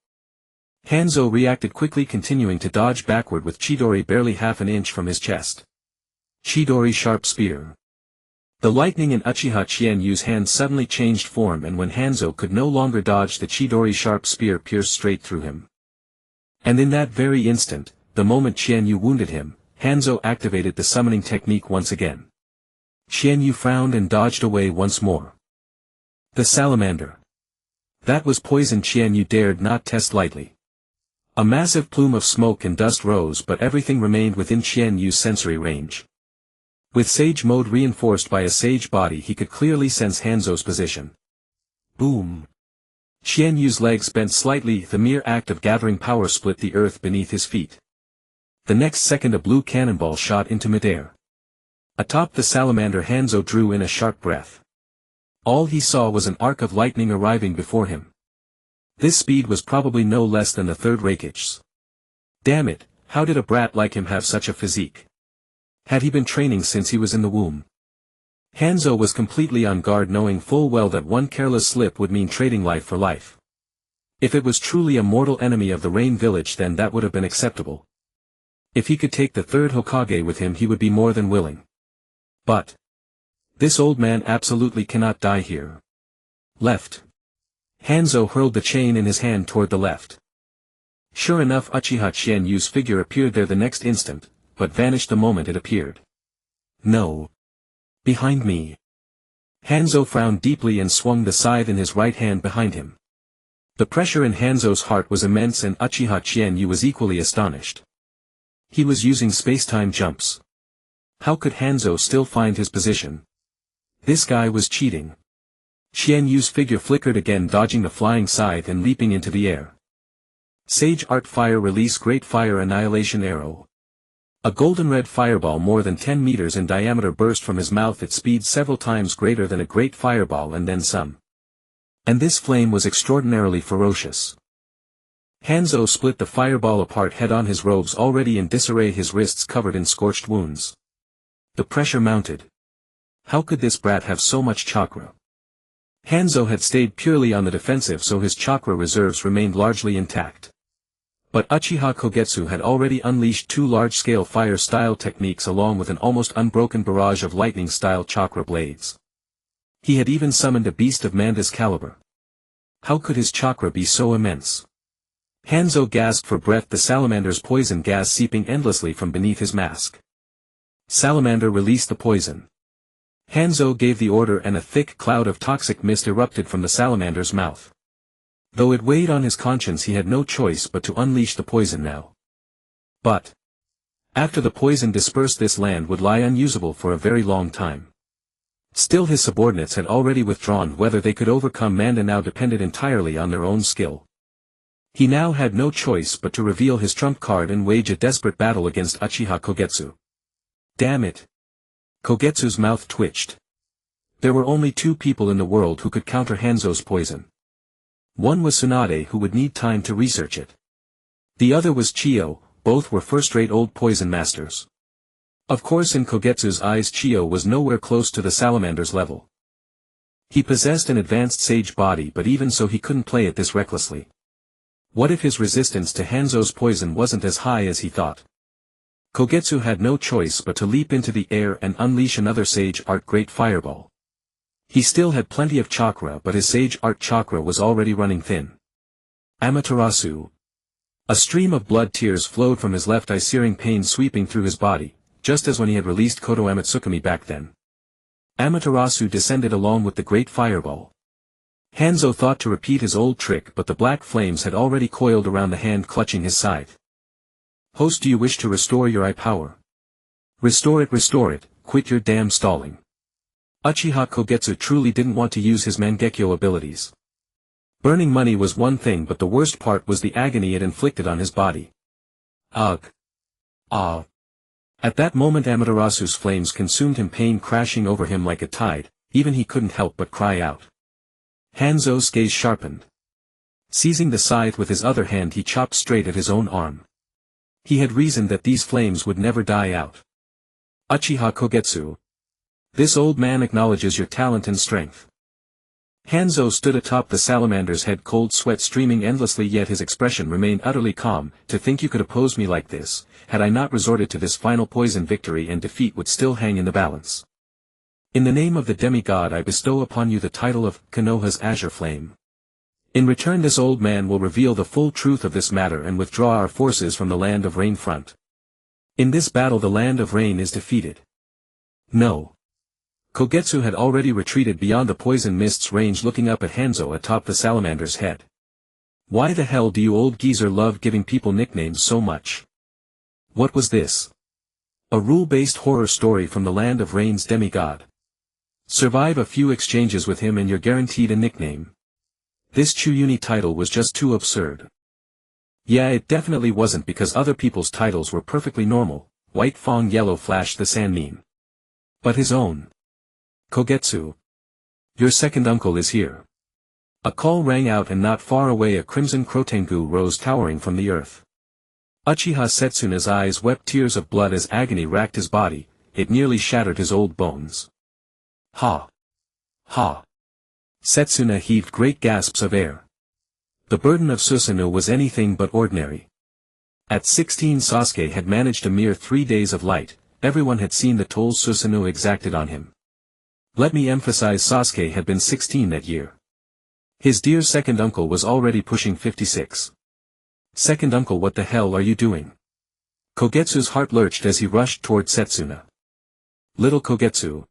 Hanzo reacted quickly, continuing to dodge backward with Chidori barely half an inch from his chest. Chidori sharp spear. The lightning in Uchiha Chizuki's hand suddenly changed form, and when Hanzo could no longer dodge, the Chidori sharp spear pierced straight through him. And in that very instant, the moment Qianyu wounded him, Hanzo activated the summoning technique once again. Qianyu frowned and dodged away once more. The salamander. That was poison Qianyu dared not test lightly. A massive plume of smoke and dust rose, but everything remained within Qianyu's sensory range. With Sage mode reinforced by a Sage body, he could clearly sense Hanzo's position. Boom! Qianyu's legs bent slightly, the mere act of gathering power split the earth beneath his feet. The next second a blue cannonball shot into midair. Atop the salamander, Hanzo drew in a sharp breath. All he saw was an arc of lightning arriving before him. This speed was probably no less than the third Raikage. Damn it, how did a brat like him have such a physique? Had he been training since he was in the womb? Hanzo was completely on guard, knowing full well that one careless slip would mean trading life for life. If it was truly a mortal enemy of the Rain Village, then that would have been acceptable. If he could take the third Hokage with him, he would be more than willing. But this old man absolutely cannot die here. Left. Hanzo hurled the chain in his hand toward the left. Sure enough, Uchiha Chizuki's figure appeared there the next instant, but vanished the moment it appeared. No. Behind me. Hanzo frowned deeply and swung the scythe in his right hand behind him. The pressure in Hanzo's heart was immense, and Uchiha Chizuki was equally astonished. He was using space-time jumps. How could Hanzo still find his position? This guy was cheating. Qian Yu's figure flickered again, dodging the flying scythe and leaping into the air. Sage Art Fire Release Great Fire Annihilation Arrow. A golden red fireball more than 10 meters in diameter burst from his mouth at speed several times greater than a great fireball and then some. And this flame was extraordinarily ferocious. Hanzo split the fireball apart head-on, his robes already in disarray, his wrists covered in scorched wounds. The pressure mounted. How could this brat have so much chakra? Hanzo had stayed purely on the defensive, so his chakra reserves remained largely intact. But Uchiha Kogetsu had already unleashed 2 large-scale fire-style techniques along with an almost unbroken barrage of lightning-style chakra blades. He had even summoned a beast of Manda's caliber. How could his chakra be so immense? Hanzo gasped for breath, the salamander's poison gas seeping endlessly from beneath his mask. Salamander released the poison. Hanzo gave the order and a thick cloud of toxic mist erupted from the salamander's mouth. Though it weighed on his conscience, he had no choice but to unleash the poison now. But after the poison dispersed, this land would lie unusable for a very long time. Still, his subordinates had already withdrawn. Whether they could overcome Manda now depended entirely on their own skill. He now had no choice but to reveal his trump card and wage a desperate battle against Uchiha Kogetsu. Damn it! Kogetsu's mouth twitched. There were only 2 people in the world who could counter Hanzo's poison. One was Tsunade, who would need time to research it. The other was Chiyo. Both were first-rate old poison masters. Of course, in Kogetsu's eyes, Chiyo was nowhere close to the salamander's level. He possessed an advanced sage body, but even so he couldn't play it this recklessly. What if his resistance to Hanzo's poison wasn't as high as he thought? Kogetsu had no choice but to leap into the air and unleash another Sage Art Great Fireball. He still had plenty of chakra, but his Sage Art chakra was already running thin. Amaterasu. A stream of blood tears flowed from his left eye, searing pain sweeping through his body, just as when he had released Koto Amatsukami back then. Amaterasu descended along with the Great Fireball. Hanzo thought to repeat his old trick, but the black flames had already coiled around the hand clutching his scythe. Host, do you wish to restore your eye power? Restore it, quit your damn stalling. Uchiha Kogetsu truly didn't want to use his Mangekyo abilities. Burning money was one thing, but the worst part was the agony it inflicted on his body. Ugh. Ah. At that moment Amaterasu's flames consumed him, pain crashing over him like a tide, even he couldn't help but cry out. Hanzo's gaze sharpened. Seizing the scythe with his other hand, he chopped straight at his own arm. He had reasoned that these flames would never die out. Uchiha Kogetsu. This old man acknowledges your talent and strength. Hanzo stood atop the salamander's head, cold sweat streaming endlessly, yet his expression remained utterly calm. To think you could oppose me like this, had I not resorted to this final poison, victory and defeat would still hang in the balance. In the name of the demigod, I bestow upon you the title of Konoha's Azure Flame. In return, this old man will reveal the full truth of this matter and withdraw our forces from the Land of Rain front. In this battle the Land of Rain is defeated. No. Kogetsu had already retreated beyond the poison mist's range, looking up at Hanzo atop the salamander's head. Why the hell do you old geezer love giving people nicknames so much? What was this? A rule-based horror story from the Land of Rain's demigod. Survive a few exchanges with him and you're guaranteed a nickname. This Chuyuni title was just too absurd. Yeah, it definitely wasn't, because other people's titles were perfectly normal. White Fong Yellow flashed the Sanmin. But his own. Kogetsu. Your second uncle is here. A call rang out, and not far away a crimson Krotengu rose towering from the earth. Uchiha Setsuna's eyes wept tears of blood as agony racked his body, it nearly shattered his old bones. Ha! Ha! Setsuna heaved great gasps of air. The burden of Susanoo was anything but ordinary. At 16 Sasuke had managed a mere 3 days of light. Everyone had seen the tolls Susanoo exacted on him. Let me emphasize, Sasuke had been 16 that year. His dear second uncle was already pushing 56. Second uncle, what the hell are you doing? Kogetsu's heart lurched as he rushed toward Setsuna. Little Kogetsu.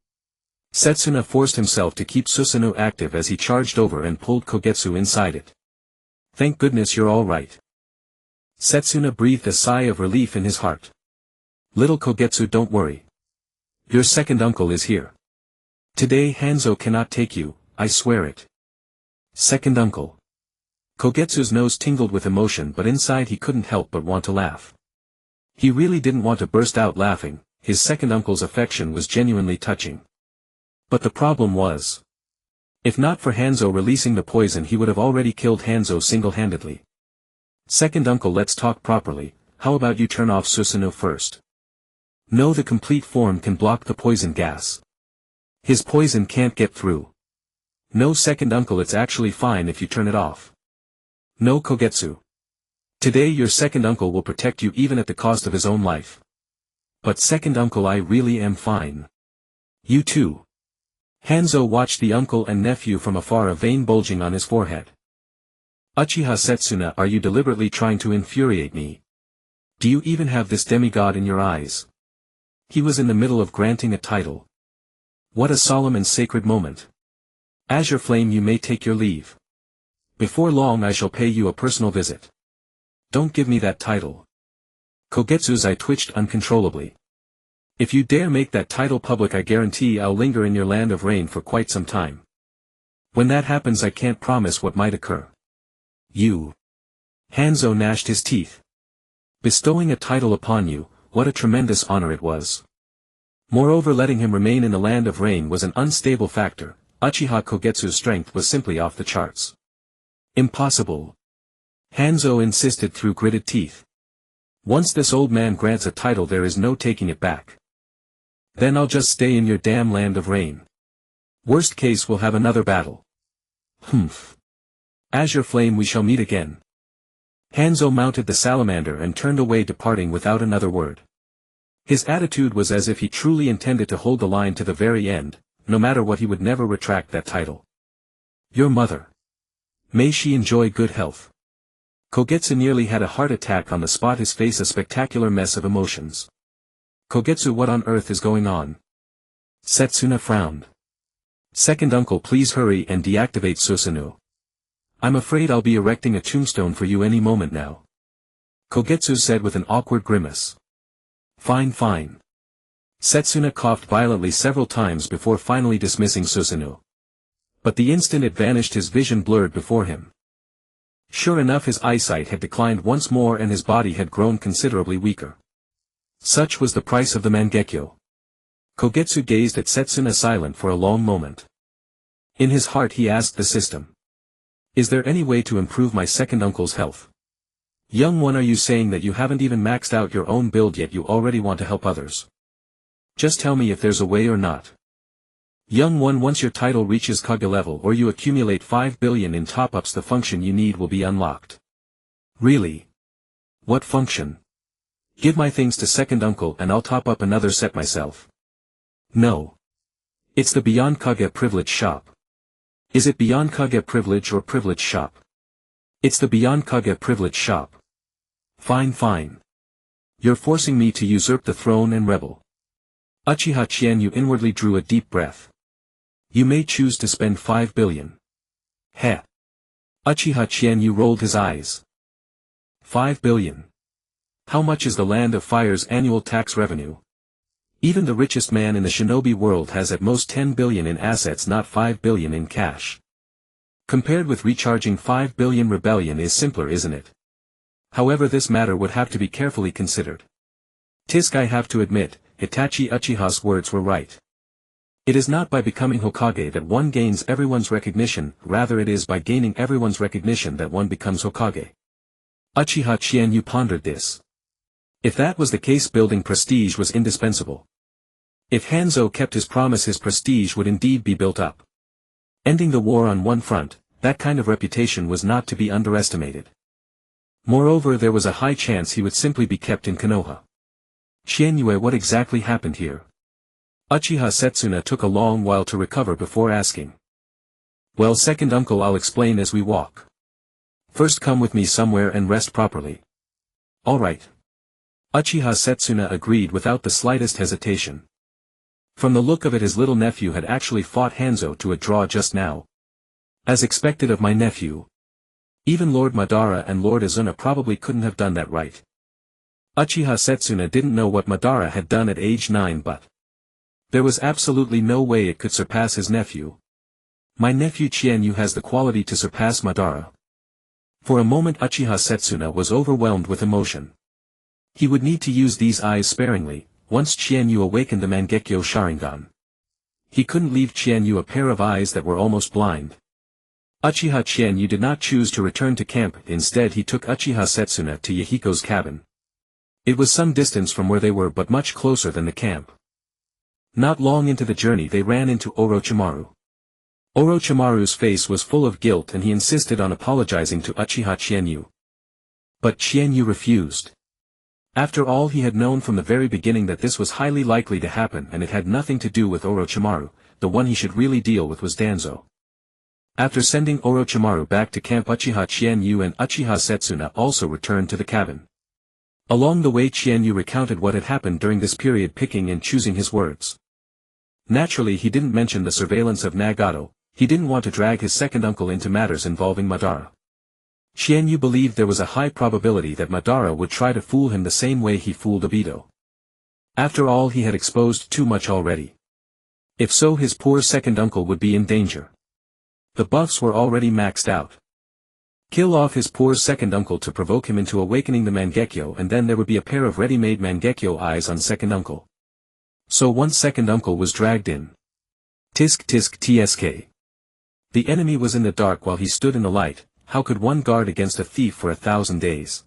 Setsuna forced himself to keep Susanoo active as he charged over and pulled Kogetsu inside it. Thank goodness you're all right. Setsuna breathed a sigh of relief in his heart. Little Kogetsu, don't worry. Your second uncle is here. Today Hanzo cannot take you, I swear it. Second uncle. Kogetsu's nose tingled with emotion, but inside he couldn't help but want to laugh. He really didn't want to burst out laughing, his second uncle's affection was genuinely touching. But the problem was, if not for Hanzo releasing the poison, he would have already killed Hanzo single-handedly. Second uncle, let's talk properly, how about you turn off Susanoo first? No, the complete form can block the poison gas. His poison can't get through. No, second uncle, it's actually fine if you turn it off. No, Kogetsu. Today your second uncle will protect you even at the cost of his own life. But second uncle, I really am fine. You too. Hanzo watched the uncle and nephew from afar, a vein bulging on his forehead. Uchiha Setsuna, are you deliberately trying to infuriate me? Do you even have this demigod in your eyes? He was in the middle of granting a title. What a solemn and sacred moment. Azure Flame, you may take your leave. Before long I shall pay you a personal visit. Don't give me that title. Kogetsu's eye twitched uncontrollably. If you dare make that title public, I guarantee I'll linger in your land of rain for quite some time. When that happens, I can't promise what might occur. You. Hanzo gnashed his teeth. Bestowing a title upon you, what a tremendous honor it was. Moreover, letting him remain in the land of rain was an unstable factor. Uchiha Kogetsu's strength was simply off the charts. Impossible. Hanzo insisted through gritted teeth. Once this old man grants a title, there is no taking it back. Then I'll just stay in your damn land of rain. Worst case, we'll have another battle. Humph. Azure Flame, we shall meet again. Hanzo mounted the salamander and turned away, departing without another word. His attitude was as if he truly intended to hold the line to the very end. No matter what, he would never retract that title. Your mother. May she enjoy good health. Kogetsu nearly had a heart attack on the spot, his face a spectacular mess of emotions. Kogetsu, what on earth is going on? Setsuna frowned. Second uncle, please hurry and deactivate Susanoo. I'm afraid I'll be erecting a tombstone for you any moment now. Kogetsu said with an awkward grimace. Fine, fine. Setsuna coughed violently several times before finally dismissing Susanoo. But the instant it vanished, his vision blurred before him. Sure enough, his eyesight had declined once more and his body had grown considerably weaker. Such was the price of the Mangekyo. Kogetsu gazed at Setsuna silent for a long moment. In his heart he asked the system. Is there any way to improve my second uncle's health? Young one, are you saying that you haven't even maxed out your own build yet, you already want to help others? Just tell me if there's a way or not. Young one, once your title reaches Kage level or you accumulate 5 billion in top-ups, the function you need will be unlocked. Really? What function? Give my things to second uncle and I'll top up another set myself. No. It's the Beyond Kage Privilege shop. Is it Beyond Kage Privilege or Privilege shop? It's the Beyond Kage Privilege shop. Fine, fine. You're forcing me to usurp the throne and rebel. Uchiha Chienyu inwardly drew a deep breath. You may choose to spend 5 billion. Heh. Uchiha Chienyu rolled his eyes. 5 billion. How much is the Land of Fire's annual tax revenue? Even the richest man in the shinobi world has at most 10 billion in assets, not 5 billion in cash. Compared with recharging 5 billion, rebellion is simpler, isn't it? However, this matter would have to be carefully considered. Tisk, I have to admit, Hitachi Uchiha's words were right. It is not by becoming Hokage that one gains everyone's recognition, rather it is by gaining everyone's recognition that one becomes Hokage. Uchiha Chienyu pondered this. If that was the case, building prestige was indispensable. If Hanzo kept his promise, his prestige would indeed be built up. Ending the war on one front, that kind of reputation was not to be underestimated. Moreover, there was a high chance he would simply be kept in Konoha. Chienyu, what exactly happened here? Uchiha Setsuna took a long while to recover before asking. Well, second uncle, I'll explain as we walk. First, come with me somewhere and rest properly. All right. Uchiha Setsuna agreed without the slightest hesitation. From the look of it, his little nephew had actually fought Hanzo to a draw just now. As expected of my nephew. Even Lord Madara and Lord Izuna probably couldn't have done that right. Uchiha Setsuna didn't know what Madara had done at age 9, but There was absolutely no way it could surpass his nephew. My nephew Qianyu has the quality to surpass Madara. For a moment Uchiha Setsuna was overwhelmed with emotion. He would need to use these eyes sparingly, once Qianyu awakened the Mangekyo Sharingan. He couldn't leave Qianyu a pair of eyes that were almost blind. Uchiha Qianyu did not choose to return to camp, instead he took Uchiha Setsuna to Yahiko's cabin. It was some distance from where they were but much closer than the camp. Not long into the journey they ran into Orochimaru. Orochimaru's face was full of guilt and he insisted on apologizing to Uchiha Qianyu. But Qianyu refused. After all, he had known from the very beginning that this was highly likely to happen and it had nothing to do with Orochimaru. The one he should really deal with was Danzo. After sending Orochimaru back to camp, Uchiha Qianyu and Uchiha Setsuna also returned to the cabin. Along the way Qianyu recounted what had happened during this period, picking and choosing his words. Naturally he didn't mention the surveillance of Nagato. He didn't want to drag his second uncle into matters involving Madara. Qianyu believed there was a high probability that Madara would try to fool him the same way he fooled Obito. After all, he had exposed too much already. If so, his poor second uncle would be in danger. The buffs were already maxed out. Kill off his poor second uncle to provoke him into awakening the Mangekyo, and then there would be a pair of ready-made Mangekyo eyes on second uncle. So once second uncle was dragged in. Tisk tisk tsk. The enemy was in the dark while he stood in the light. How could one guard against a thief for 1,000 days?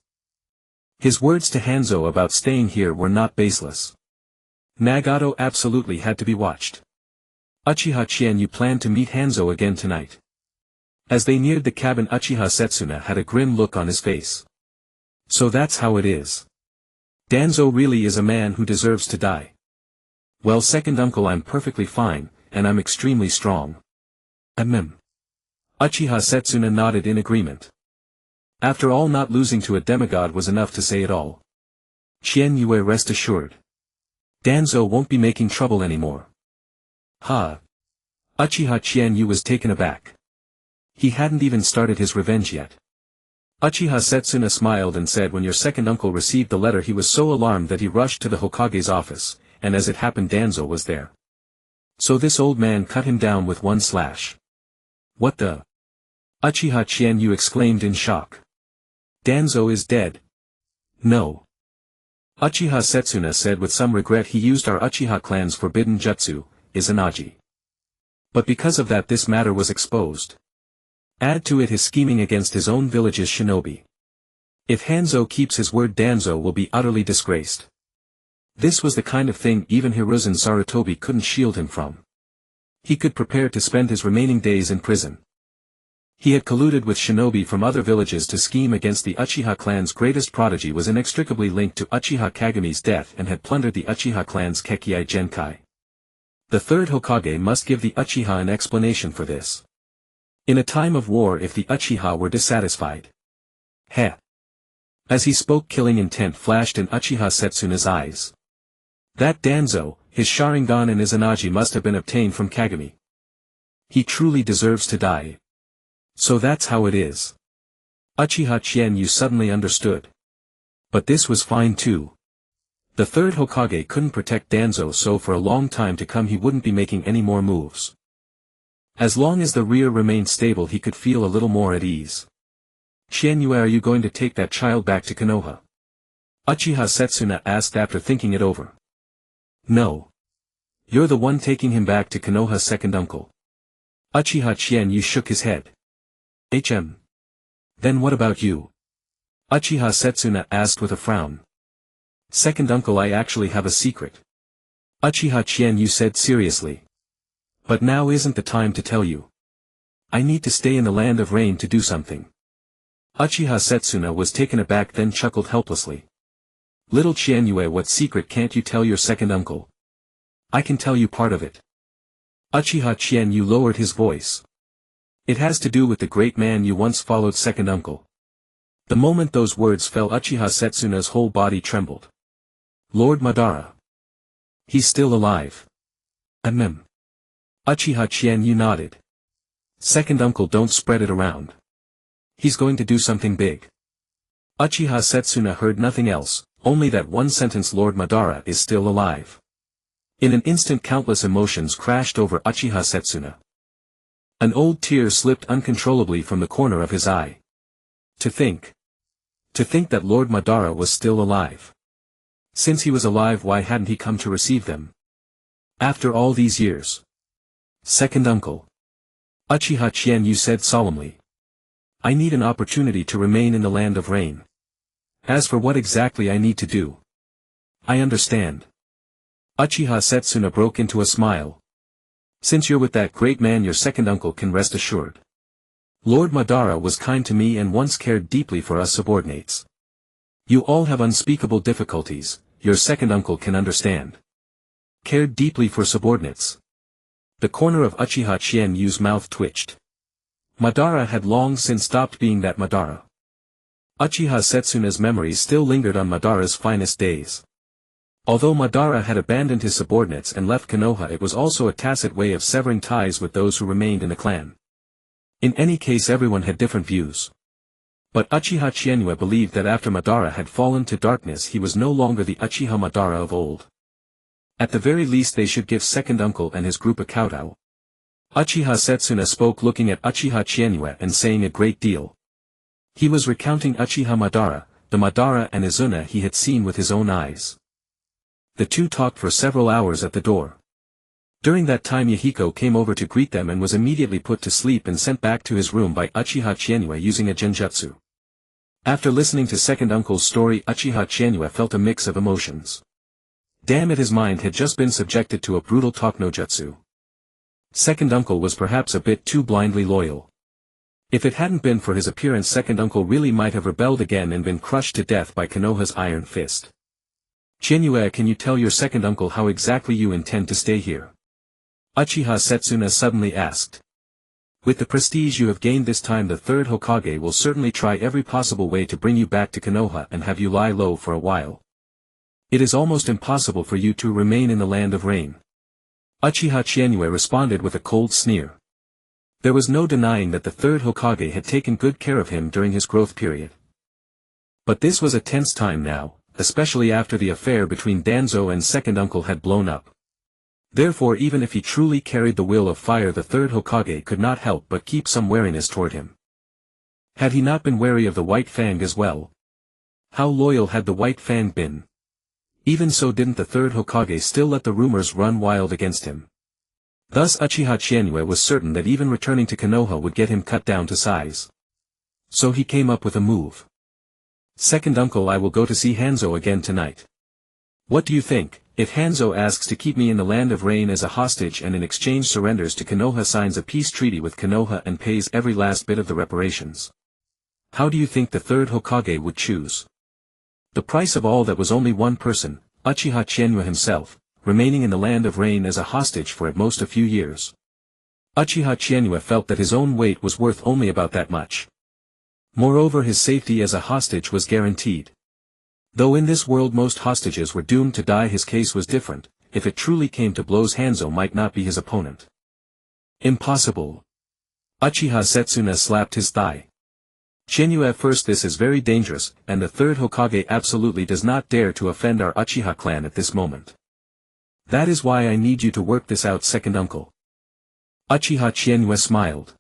His words to Hanzo about staying here were not baseless. Nagato absolutely had to be watched. Uchiha Qianyu planned to meet Hanzo again tonight. As they neared the cabin, Uchiha Setsuna had a grim look on his face. So that's how it is. Danzo really is a man who deserves to die. Well, second uncle, I'm perfectly fine, and I'm extremely strong. Uchiha Setsuna nodded in agreement. After all, not losing to a demigod was enough to say it all. Qianyu, rest assured. Danzo won't be making trouble anymore. Ha! Uchiha Qianyu was taken aback. He hadn't even started his revenge yet. Uchiha Setsuna smiled and said, when your second uncle received the letter he was so alarmed that he rushed to the Hokage's office, and as it happened Danzo was there. So this old man cut him down with one slash. What the? Uchiha Qianyu exclaimed in shock. Danzo is dead. No. Uchiha Setsuna said with some regret, he used our Uchiha clan's forbidden jutsu, Izanagi. But because of that this matter was exposed. Add to it his scheming against his own village's shinobi. If Hanzo keeps his word, Danzo will be utterly disgraced. This was the kind of thing even Hiruzen Sarutobi couldn't shield him from. He could prepare to spend his remaining days in prison. He had colluded with shinobi from other villages to scheme against the Uchiha clan's greatest prodigy, was inextricably linked to Uchiha Kageme's death, and had plundered the Uchiha clan's Kekkei Genkai. The third Hokage must give the Uchiha an explanation for this. In a time of war, if the Uchiha were dissatisfied. Heh. As he spoke, killing intent flashed in Uchiha Setsuna's eyes. That Danzo, his Sharingan and Izanagi must have been obtained from Kagami. He truly deserves to die. So that's how it is. Uchiha Qianyu suddenly understood. But this was fine too. The third Hokage couldn't protect Danzo, so for a long time to come he wouldn't be making any more moves. As long as the rear remained stable he could feel a little more at ease. Qianyu, are you going to take that child back to Konoha? Uchiha Setsuna asked after thinking it over. No. You're the one taking him back to Konoha, second uncle. Uchiha Qianyu shook his head. Then what about you? Uchiha Setsuna asked with a frown. Second uncle, I actually have a secret. Uchiha Qianyu said seriously. But now isn't the time to tell you. I need to stay in the land of rain to do something. Uchiha Setsuna was taken aback, then chuckled helplessly. Little Qianyu, what secret can't you tell your second uncle? I can tell you part of it. Uchiha Qianyu lowered his voice. It has to do with the great man you once followed, second uncle. The moment those words fell, Uchiha Setsuna's whole body trembled. Lord Madara. He's still alive. Uchiha Qianyu nodded. Second uncle, don't spread it around. He's going to do something big. Uchiha Setsuna heard nothing else, only that one sentence, Lord Madara is still alive. In an instant countless emotions crashed over Uchiha Setsuna. An old tear slipped uncontrollably from the corner of his eye. To think that Lord Madara was still alive. Since he was alive, why hadn't he come to receive them? After all these years. Second uncle. Uchiha Chienyu said solemnly. I need an opportunity to remain in the land of rain. As for what exactly I need to do, I understand. Uchiha Setsuna broke into a smile. Since you're with that great man, your second uncle can rest assured. Lord Madara was kind to me and once cared deeply for us subordinates. You all have unspeakable difficulties, your second uncle can understand. Cared deeply for subordinates. The corner of Uchiha Chienyu's mouth twitched. Madara had long since stopped being that Madara. Uchiha Setsuna's memories still lingered on Madara's finest days. Although Madara had abandoned his subordinates and left Konoha, it was also a tacit way of severing ties with those who remained in the clan. In any case, everyone had different views. But Uchiha Chienyu believed that after Madara had fallen to darkness, he was no longer the Uchiha Madara of old. At the very least, they should give second uncle and his group a kowtow. Uchiha Setsuna spoke, looking at Uchiha Chienyu and saying a great deal. He was recounting Uchiha Madara, the Madara and Izuna he had seen with his own eyes. The two talked for several hours at the door. During that time, Yahiko came over to greet them and was immediately put to sleep and sent back to his room by Uchiha Chienyu using a genjutsu. After listening to second uncle's story, Uchiha Chienyu felt a mix of emotions. Damn it, his mind had just been subjected to a brutal talk no jutsu. Second uncle was perhaps a bit too blindly loyal. If it hadn't been for his appearance, second uncle really might have rebelled again and been crushed to death by Konoha's iron fist. Chienyu, can you tell your second uncle how exactly you intend to stay here? Uchiha Setsuna suddenly asked. With the prestige you have gained this time, the third Hokage will certainly try every possible way to bring you back to Konoha and have you lie low for a while. It is almost impossible for you to remain in the land of rain. Uchiha Chienyu responded with a cold sneer. There was no denying that the third Hokage had taken good care of him during his growth period. But this was a tense time now, especially after the affair between Danzo and second uncle had blown up. Therefore, even if he truly carried the will of fire, the third Hokage could not help but keep some wariness toward him. Had he not been wary of the White Fang as well? How loyal had the White Fang been? Even so, didn't the third Hokage still let the rumors run wild against him? Thus Uchiha Chienyu was certain that even returning to Konoha would get him cut down to size. So he came up with a move. Second uncle, I will go to see Hanzo again tonight. What do you think, if Hanzo asks to keep me in the land of rain as a hostage and in exchange surrenders to Konoha, signs a peace treaty with Konoha and pays every last bit of the reparations? How do you think the third Hokage would choose? The price of all that was only one person, Uchiha Chienyu himself, remaining in the land of rain as a hostage for at most a few years. Uchiha Chienyu felt that his own weight was worth only about that much. Moreover, his safety as a hostage was guaranteed. Though in this world most hostages were doomed to die, his case was different. If it truly came to blows, Hanzo might not be his opponent. Impossible. Uchiha Setsuna slapped his thigh. Chienyu, at first this is very dangerous, and the third Hokage absolutely does not dare to offend our Uchiha clan at this moment. That is why I need you to work this out, second uncle. Uchiha Chienyu smiled.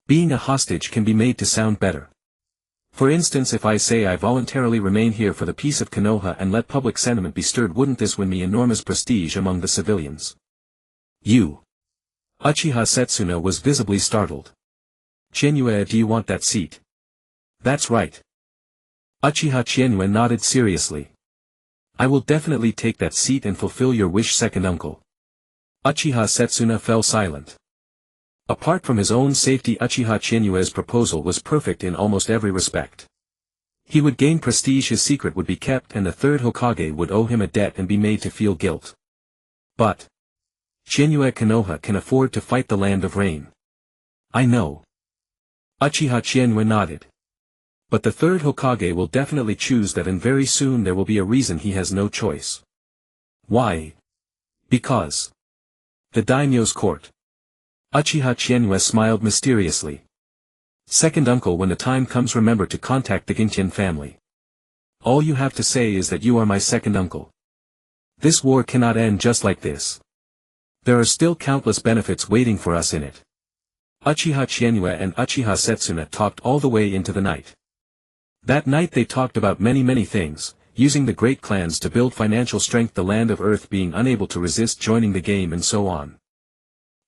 Being a hostage can be made to sound better. For instance, if I say I voluntarily remain here for the peace of Konoha and let public sentiment be stirred, wouldn't this win me enormous prestige among the civilians? You. Uchiha Setsuna was visibly startled. Chienyu, do you want that seat? That's right. Uchiha Chienyu nodded seriously. I will definitely take that seat and fulfill your wish, second uncle. Uchiha Setsuna fell silent. Apart from his own safety, Uchiha Chienyu's proposal was perfect in almost every respect. He would gain prestige, his secret would be kept, and the third Hokage would owe him a debt and be made to feel guilt. But Chienyu Konoha can afford to fight the land of rain. I know. Uchiha Chienyu nodded. But the third Hokage will definitely choose that, and very soon there will be a reason he has no choice. Why? Because the daimyo's court. Uchiha Chienyu smiled mysteriously. Second uncle, when the time comes, remember to contact the Gintian family. All you have to say is that you are my second uncle. This war cannot end just like this. There are still countless benefits waiting for us in it. Uchiha Chienue and Uchiha Setsuna talked all the way into the night. That night they talked about many things, using the great clans to build financial strength, the land of Earth being unable to resist joining the game, and so on.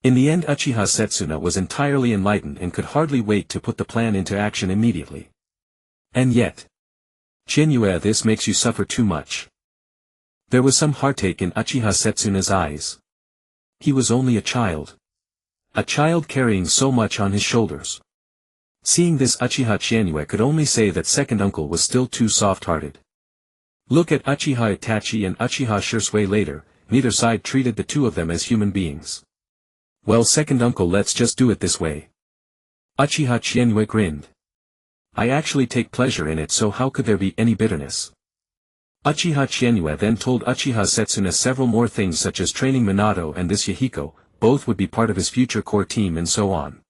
In the end, Uchiha Setsuna was entirely enlightened and could hardly wait to put the plan into action immediately. And yet, Chienue, this makes you suffer too much. There was some heartache in Uchiha Setsuna's eyes. He was only a child. A child carrying so much on his shoulders. Seeing this, Uchiha Chienue could only say that second uncle was still too soft-hearted. Look at Uchiha Itachi and Uchiha Shisui later, neither side treated the two of them as human beings. Well, second uncle, let's just do it this way. Uchiha Chienue grinned. I actually take pleasure in it, so how could there be any bitterness? Uchiha Chienue then told Uchiha Setsuna several more things, such as training Minato and this Yahiko, both would be part of his future core team, and so on.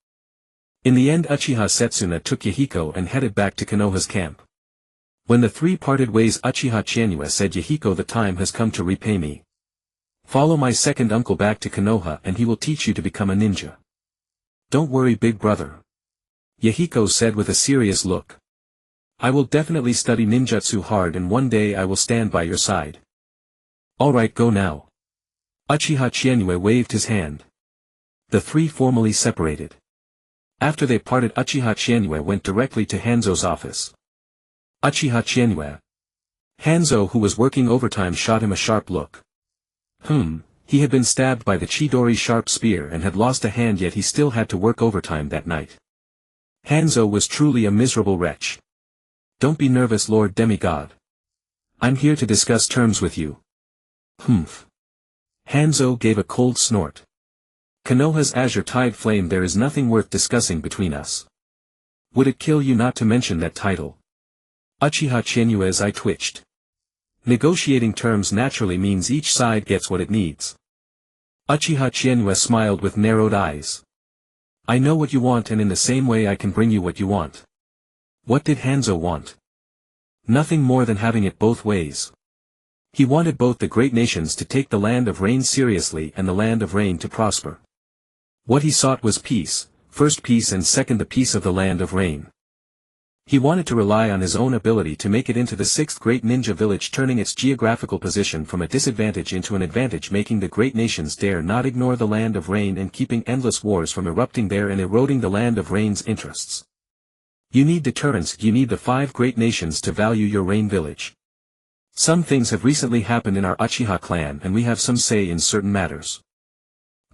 In the end, Uchiha Setsuna took Yahiko and headed back to Konoha's camp. When the three parted ways, Uchiha Chienue said, Yahiko, the time has come to repay me. Follow my second uncle back to Konoha and he will teach you to become a ninja. Don't worry, big brother. Yahiko said with a serious look. I will definitely study ninjutsu hard, and one day I will stand by your side. Alright, go now. Uchiha Chienue waved his hand. The three formally separated. After they parted, Uchiha Chienue went directly to Hanzo's office. Uchiha Chienue. Hanzo, who was working overtime, shot him a sharp look. He had been stabbed by the Chidori's sharp spear and had lost a hand, yet he still had to work overtime that night. Hanzo was truly a miserable wretch. Don't be nervous, Lord Demigod. I'm here to discuss terms with you. Hanzo gave a cold snort. Konoha's azure tide flame, there is nothing worth discussing between us. Would it kill you not to mention that title? Uchiha Chienue's eye twitched. Negotiating terms naturally means each side gets what it needs. Uchiha Chienue smiled with narrowed eyes. I know what you want, and in the same way I can bring you what you want. What did Hanzo want? Nothing more than having it both ways. He wanted both the great nations to take the land of Rain seriously and the land of Rain to prosper. What he sought was peace, first peace and second the peace of the land of Rain. He wanted to rely on his own ability to make it into the sixth great ninja village, turning its geographical position from a disadvantage into an advantage, making the great nations dare not ignore the land of Rain and keeping endless wars from erupting there and eroding the land of Rain's interests. You need deterrence, you need the 5 great nations to value your Rain village. Some things have recently happened in our Uchiha clan and we have some say in certain matters.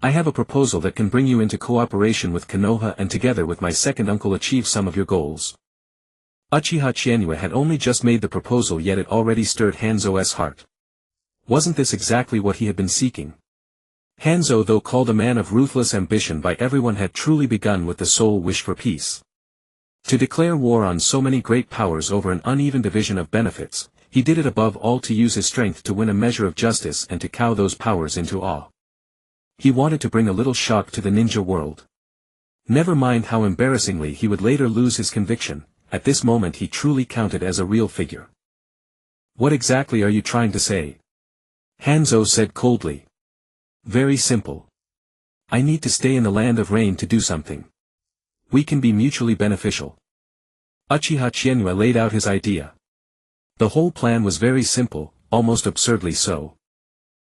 I have a proposal that can bring you into cooperation with Konoha and together with my second uncle achieve some of your goals. Uchiha Chienue had only just made the proposal, yet it already stirred Hanzo's heart. Wasn't this exactly what he had been seeking? Hanzo, though called a man of ruthless ambition by everyone, had truly begun with the sole wish for peace. To declare war on so many great powers over an uneven division of benefits, he did it above all to use his strength to win a measure of justice and to cow those powers into awe. He wanted to bring a little shock to the ninja world. Never mind how embarrassingly he would later lose his conviction, at this moment he truly counted as a real figure. What exactly are you trying to say? Hanzo said coldly. Very simple. I need to stay in the land of Rain to do something. We can be mutually beneficial. Uchiha Chienue laid out his idea. The whole plan was very simple, almost absurdly so.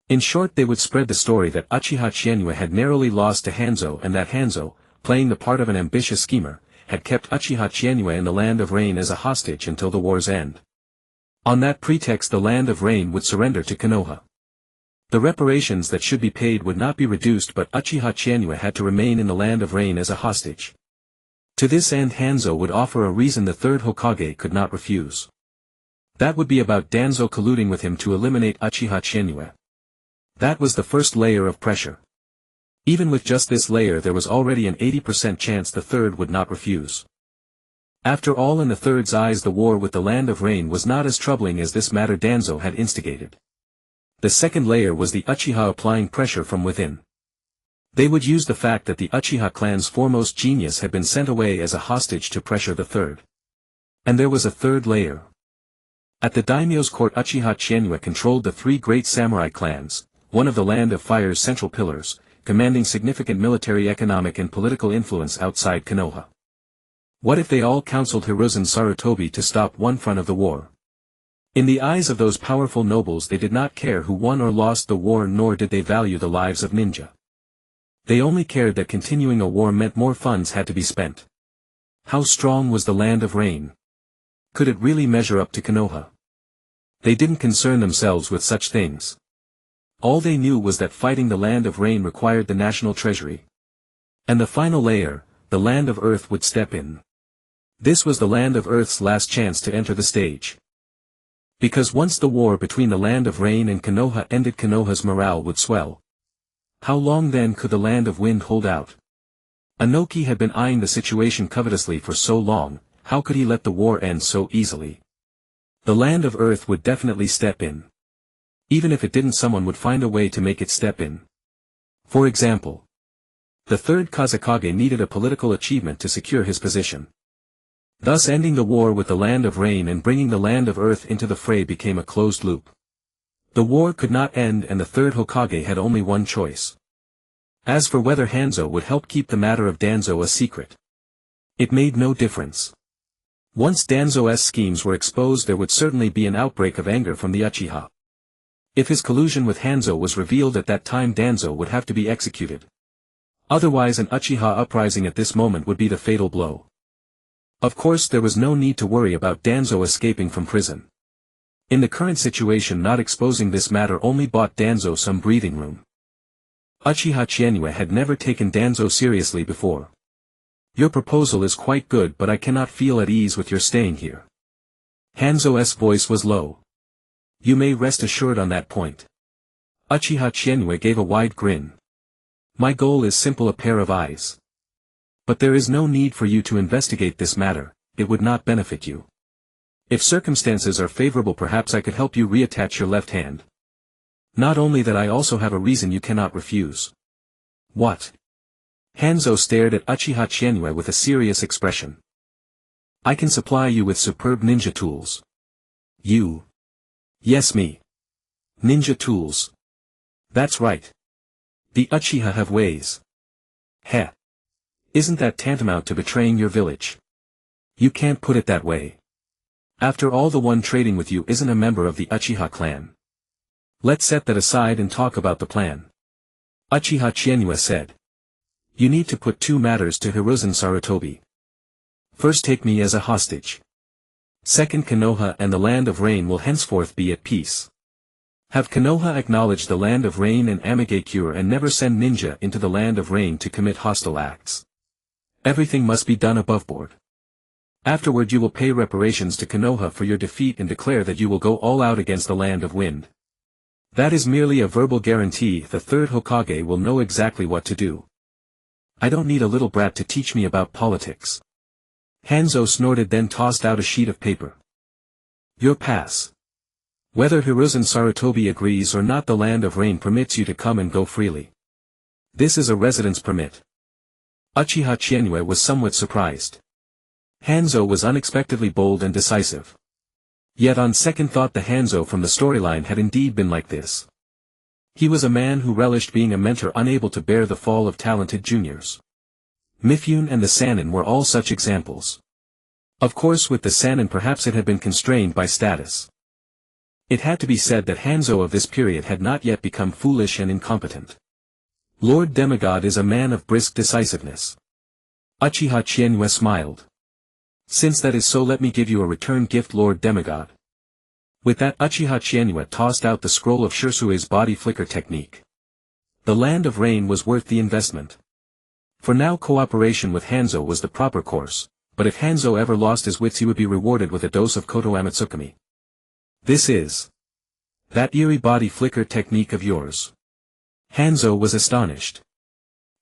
In short, they would spread the story that Uchiha Chienue had narrowly lost to Hanzo, and that Hanzo, playing the part of an ambitious schemer, had kept Uchiha Chienue in the land of Rain as a hostage until the war's end. On that pretext the land of Rain would surrender to Konoha. The reparations that should be paid would not be reduced, but Uchiha Chienue had to remain in the land of Rain as a hostage. To this end Hanzo would offer a reason the third Hokage could not refuse. That would be about Danzo colluding with him to eliminate Uchiha Chienue. That was the first layer of pressure. Even with just this layer there was already an 80% chance the third would not refuse. After all, in the third's eyes the war with the land of Rain was not as troubling as this matter Danzo had instigated. The second layer was the Uchiha applying pressure from within. They would use the fact that the Uchiha clan's foremost genius had been sent away as a hostage to pressure the third. And there was a third layer. At the daimyo's court, Uchiha Chizuki controlled the three great samurai clans, one of the Land of Fire's central pillars, commanding significant military, economic and political influence outside Konoha. What if they all counseled Hiruzen Sarutobi to stop one front of the war? In the eyes of those powerful nobles, they did not care who won or lost the war, nor did they value the lives of ninja. They only cared that continuing a war meant more funds had to be spent. How strong was the Land of Rain? Could it really measure up to Konoha? They didn't concern themselves with such things. All they knew was that fighting the Land of Rain required the national treasury. And the final layer, the Land of Earth, would step in. This was the Land of Earth's last chance to enter the stage. Because once the war between the Land of Rain and Konoha ended, Konoha's morale would swell. How long then could the Land of Wind hold out? Anoki had been eyeing the situation covetously for so long. How could he let the war end so easily? The Land of Earth would definitely step in. Even if it didn't, someone would find a way to make it step in. For example, the third Kazekage needed a political achievement to secure his position. Thus ending the war with the Land of Rain and bringing the Land of Earth into the fray became a closed loop. The war could not end, and the third Hokage had only one choice. As for whether Hanzo would help keep the matter of Danzo a secret, it made no difference. Once Danzo's schemes were exposed, there would certainly be an outbreak of anger from the Uchiha. If his collusion with Hanzo was revealed at that time, Danzo would have to be executed. Otherwise, an Uchiha uprising at this moment would be the fatal blow. Of course, there was no need to worry about Danzo escaping from prison. In the current situation, not exposing this matter only bought Danzo some breathing room. Uchiha Chizuki had never taken Danzo seriously before. Your proposal is quite good, but I cannot feel at ease with your staying here. Hanzo's voice was low. You may rest assured on that point. Uchiha Chizuki gave a wide grin. My goal is simple: a pair of eyes. But there is no need for you to investigate this matter, it would not benefit you. If circumstances are favorable, perhaps I could help you reattach your left hand. Not only that, I also have a reason you cannot refuse. What? Hanzo stared at Uchiha Chizuki with a serious expression. I can supply you with superb ninja tools. You? Yes, me. Ninja tools. That's right. The Uchiha have ways. Heh. Isn't that tantamount to betraying your village? You can't put it that way. After all, the one trading with you isn't a member of the Uchiha clan. Let's set that aside and talk about the plan. Uchiha Chizuki said. You need to put two matters to Hiruzen Sarutobi. First, take me as a hostage. Second, Konoha and the Land of Rain will henceforth be at peace. Have Konoha acknowledge the Land of Rain and Amigakure, and never send ninja into the Land of Rain to commit hostile acts. Everything must be done above board. Afterward, you will pay reparations to Konoha for your defeat and declare that you will go all out against the Land of Wind. That is merely a verbal guarantee. The third Hokage will know exactly what to do. I don't need a little brat to teach me about politics. Hanzo snorted, then tossed out a sheet of paper. Your pass. Whether Hiruzen Sarutobi agrees or not, the Land of Rain permits you to come and go freely. This is a residence permit. Uchiha Chizuki was somewhat surprised. Hanzo was unexpectedly bold and decisive. Yet on second thought, the Hanzo from the storyline had indeed been like this. He was a man who relished being a mentor, unable to bear the fall of talented juniors. Mifune and the Sannin were all such examples. Of course, with the Sannin perhaps it had been constrained by status. It had to be said that Hanzo of this period had not yet become foolish and incompetent. Lord Demigod is a man of brisk decisiveness. Uchiha Chizuki smiled. Since that is so, let me give you a return gift, Lord Demigod. With that, Uchiha Chizuki tossed out the scroll of Shirsui's body flicker technique. The Land of Rain was worth the investment. For now, cooperation with Hanzo was the proper course, but if Hanzo ever lost his wits, he would be rewarded with a dose of Koto Amatsukami. This is that eerie body flicker technique of yours. Hanzo was astonished.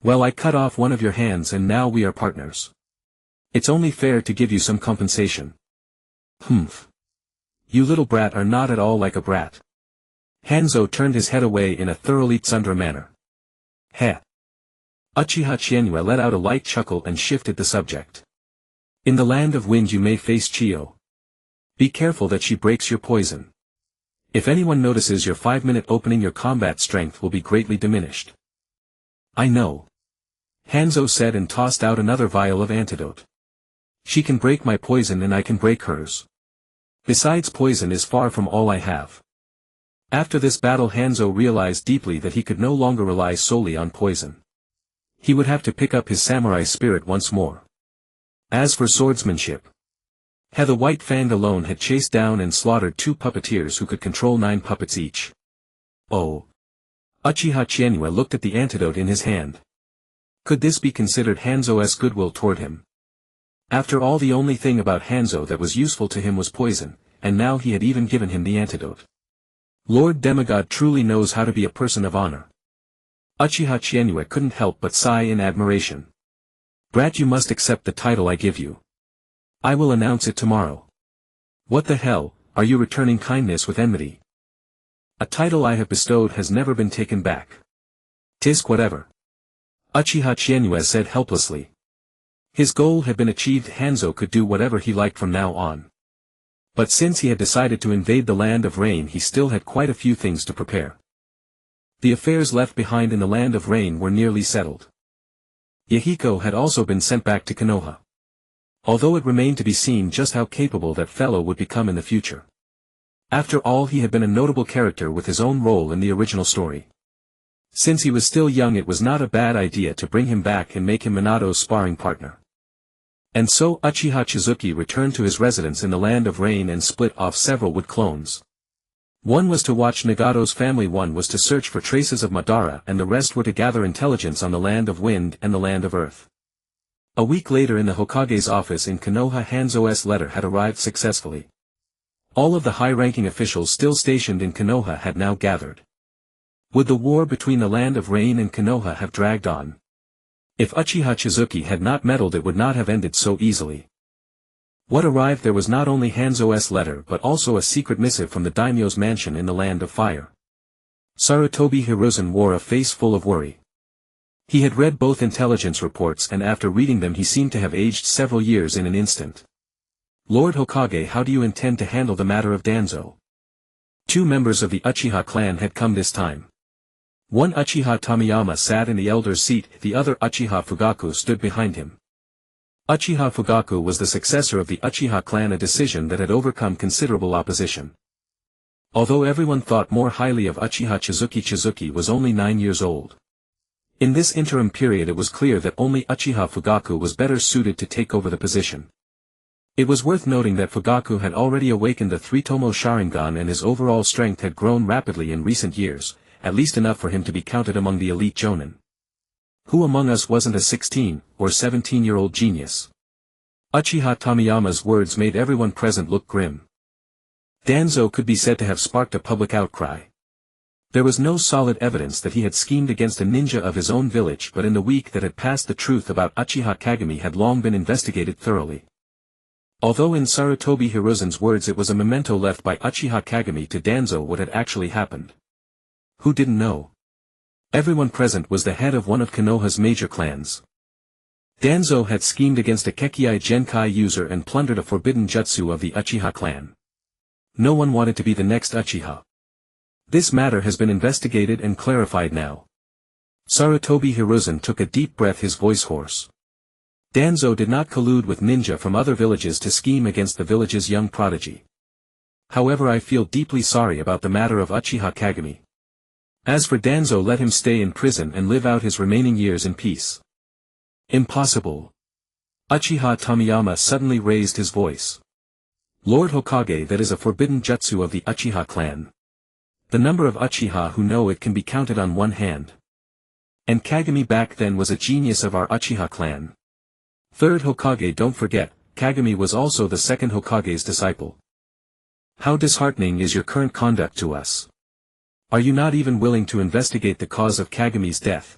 Well, I cut off one of your hands and now we are partners. It's only fair to give you some compensation. Humph. You little brat are not at all like a brat. Hanzo turned his head away in a thoroughly tsundere manner. Heh. Uchiha Chizuki let out a light chuckle and shifted the subject. In the Land of Wind you may face Chiyo. Be careful that she breaks your poison. If anyone notices your 5-minute opening, your combat strength will be greatly diminished. I know. Hanzo said and tossed out another vial of antidote. She can break my poison and I can break hers. Besides, poison is far from all I have. After this battle, Hanzo realized deeply that he could no longer rely solely on poison. He would have to pick up his samurai spirit once more. As for swordsmanship, the White Fang alone had chased down and slaughtered 2 puppeteers who could control 9 puppets each. Oh! Uchiha Chienue looked at the antidote in his hand. Could this be considered Hanzo's goodwill toward him? After all, the only thing about Hanzo that was useful to him was poison, and now he had even given him the antidote. Lord Demigod truly knows how to be a person of honor. Uchiha Chienue couldn't help but sigh in admiration. Brat, you must accept the title I give you. I will announce it tomorrow. What the hell, are you returning kindness with enmity? A title I have bestowed has never been taken back. Tisk whatever. Uchiha Chienue said helplessly. His goal had been achieved. Hanzo could do whatever he liked from now on. But since he had decided to invade the Land of Rain, he still had quite a few things to prepare. The affairs left behind in the Land of Rain were nearly settled. Yahiko had also been sent back to Konoha. Although it remained to be seen just how capable that fellow would become in the future. After all, he had been a notable character with his own role in the original story. Since he was still young, it was not a bad idea to bring him back and make him Minato's sparring partner. And so Uchiha Chizuki returned to his residence in the Land of Rain and split off several wood clones. One was to watch Nagato's family, one was to search for traces of Madara, and the rest were to gather intelligence on the Land of Wind and the Land of Earth. A week later, in the Hokage's office in Konoha, Hanzo's letter had arrived successfully. All of the high-ranking officials still stationed in Konoha had now gathered. Would the war between the Land of Rain and Konoha have dragged on? If Uchiha Chizuki had not meddled, it would not have ended so easily. What arrived there was not only Hanzo's letter but also a secret missive from the daimyo's mansion in the Land of Fire. Sarutobi Hiruzen wore a face full of worry. He had read both intelligence reports, and after reading them he seemed to have aged several years in an instant. Lord Hokage, how do you intend to handle the matter of Danzo? 2 members of the Uchiha clan had come this time. One Uchiha Tomiyama sat in the elder's seat, the other Uchiha Fugaku stood behind him. Uchiha Fugaku was the successor of the Uchiha clan, a decision that had overcome considerable opposition. Although everyone thought more highly of Uchiha Chizuki, Chizuki was only 9 years old. In this interim period it was clear that only Uchiha Fugaku was better suited to take over the position. It was worth noting that Fugaku had already awakened the 3-tomo Sharingan and his overall strength had grown rapidly in recent years, at least enough for him to be counted among the elite jonin. Who among us wasn't a 16 or 17-year-old genius? Uchiha Tomiyama's words made everyone present look grim. Danzo could be said to have sparked a public outcry. There was no solid evidence that he had schemed against a ninja of his own village, but in the week that had passed the truth about Uchiha Kagami had long been investigated thoroughly. Although in Sarutobi Hiruzen's words it was a memento left by Uchiha Kagami to Danzo what had actually happened. Who didn't know? Everyone present was the head of one of Konoha's major clans. Danzo had schemed against a Kekkei Genkai user and plundered a forbidden jutsu of the Uchiha clan. No one wanted to be the next Uchiha. This matter has been investigated and clarified now. Sarutobi Hiruzen took a deep breath, his voice hoarse. Danzo did not collude with ninja from other villages to scheme against the village's young prodigy. However, I feel deeply sorry about the matter of Uchiha Kagami. As for Danzo, let him stay in prison and live out his remaining years in peace. Impossible. Uchiha Tomiyama suddenly raised his voice. Lord Hokage, that is a forbidden jutsu of the Uchiha clan. The number of Uchiha who know it can be counted on one hand. And Kagami back then was a genius of our Uchiha clan. Third Hokage, don't forget, Kagami was also the second Hokage's disciple. How disheartening is your current conduct to us. Are you not even willing to investigate the cause of Kagami's death?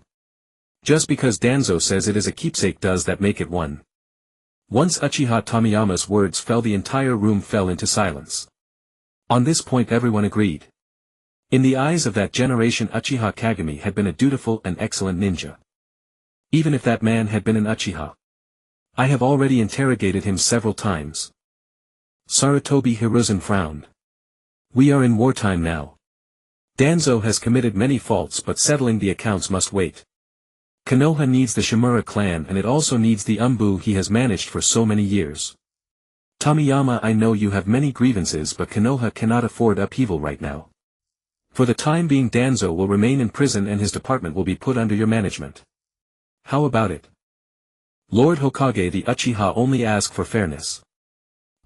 Just because Danzo says it is a keepsake, does that make it one? Once Uchiha Tomiyama's words fell, the entire room fell into silence. On this point everyone agreed. In the eyes of that generation, Uchiha Kagami had been a dutiful and excellent ninja. Even if that man had been an Uchiha. I have already interrogated him several times. Sarutobi Hiruzen frowned. We are in wartime now. Danzo has committed many faults, but settling the accounts must wait. Konoha needs the Shimura clan, and it also needs the Umbu he has managed for so many years. Tomiyama, I know you have many grievances, but Konoha cannot afford upheaval right now. For the time being, Danzo will remain in prison and his department will be put under your management. How about it? Lord Hokage, the Uchiha only ask for fairness.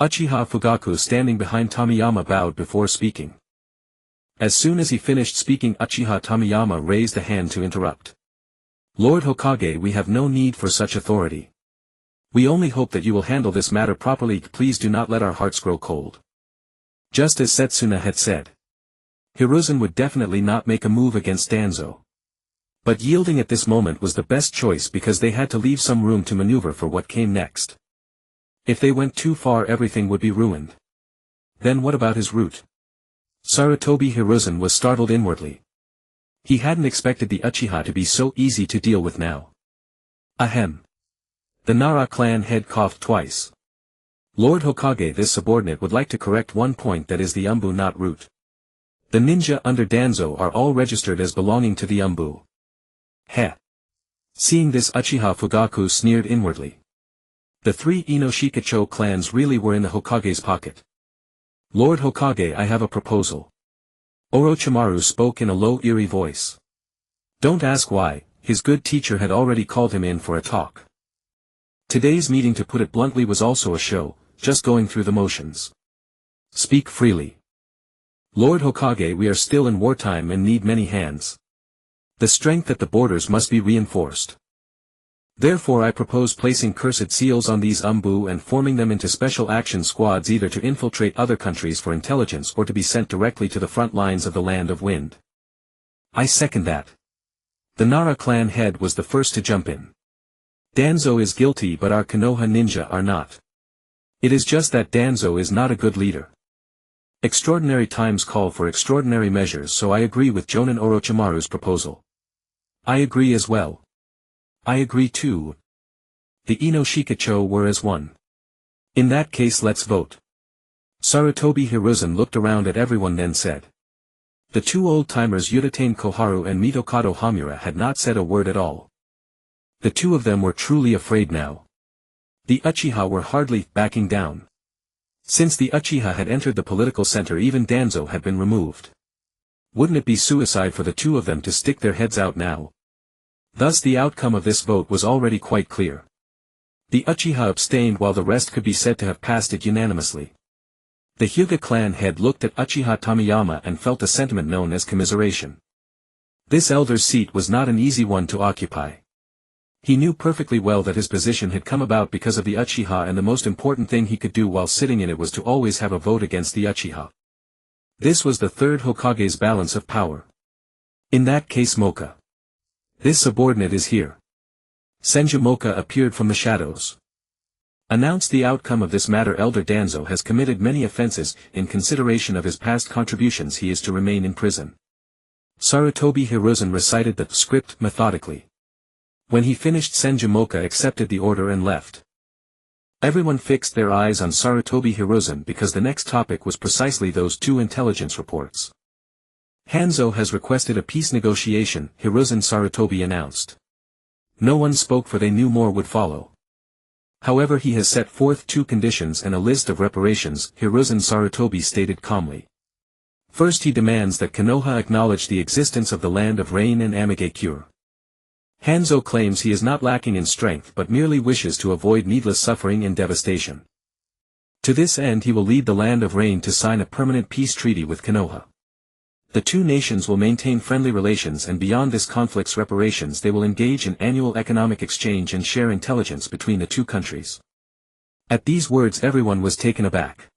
Uchiha Fugaku, standing behind Tomiyama, bowed before speaking. As soon as he finished speaking, Uchiha Tomiyama raised a hand to interrupt. Lord Hokage, we have no need for such authority. We only hope that you will handle this matter properly. Please do not let our hearts grow cold. Just as Setsuna had said, Hiruzen would definitely not make a move against Danzo. But yielding at this moment was the best choice because they had to leave some room to maneuver for what came next. If they went too far, everything would be ruined. Then what about his route? Sarutobi Hiruzen was startled inwardly. He hadn't expected the Uchiha to be so easy to deal with now. Ahem. The Nara clan head coughed twice. Lord Hokage, this subordinate would like to correct one point, that is the Umbu, not root. The ninja under Danzo are all registered as belonging to the Umbu. Heh. Seeing this, Uchiha Fugaku sneered inwardly. The three Inoshikacho clans really were in the Hokage's pocket. Lord Hokage, I have a proposal. Orochimaru spoke in a low, eerie voice. Don't ask why, his good teacher had already called him in for a talk. Today's meeting, to put it bluntly, was also a show, just going through the motions. Speak freely. Lord Hokage, we are still in wartime and need many hands. The strength at the borders must be reinforced. Therefore I propose placing cursed seals on these Umbu and forming them into special action squads, either to infiltrate other countries for intelligence or to be sent directly to the front lines of the Land of Wind. I second that. The Nara clan head was the first to jump in. Danzo is guilty, but our Konoha ninja are not. It is just that Danzo is not a good leader. Extraordinary times call for extraordinary measures, so I agree with Jonin Orochimaru's proposal. I agree as well. I agree too. The Inoshikacho were as one. In that case, let's vote. Sarutobi Hiruzen looked around at everyone, then said. The two old-timers Yudatane Koharu and Mitokado Hamura had not said a word at all. The two of them were truly afraid now. The Uchiha were hardly backing down. Since the Uchiha had entered the political center, even Danzo had been removed. Wouldn't it be suicide for the two of them to stick their heads out now? Thus the outcome of this vote was already quite clear. The Uchiha abstained, while the rest could be said to have passed it unanimously. The Hyuga clan head looked at Uchiha Tomiyama and felt a sentiment known as commiseration. This elder's seat was not an easy one to occupy. He knew perfectly well that his position had come about because of the Uchiha, and the most important thing he could do while sitting in it was to always have a vote against the Uchiha. This was the third Hokage's balance of power. In that case, Moka. This subordinate is here. Senju Moka appeared from the shadows. Announce the outcome of this matter. Elder Danzo has committed many offenses. In consideration of his past contributions, he is to remain in prison. Sarutobi Hiruzen recited the script methodically. When he finished, Senju Moka accepted the order and left. Everyone fixed their eyes on Sarutobi Hiruzen because the next topic was precisely those two intelligence reports. Hanzo has requested a peace negotiation, Hiruzen Sarutobi announced. No one spoke, for they knew more would follow. However, he has set forth two conditions and a list of reparations, Hiruzen Sarutobi stated calmly. First, he demands that Konoha acknowledge the existence of the Land of Rain and Amigakure. Hanzo claims he is not lacking in strength but merely wishes to avoid needless suffering and devastation. To this end, he will lead the Land of Rain to sign a permanent peace treaty with Konoha. The two nations will maintain friendly relations, and beyond this conflict's reparations, they will engage in annual economic exchange and share intelligence between the two countries. At these words, everyone was taken aback.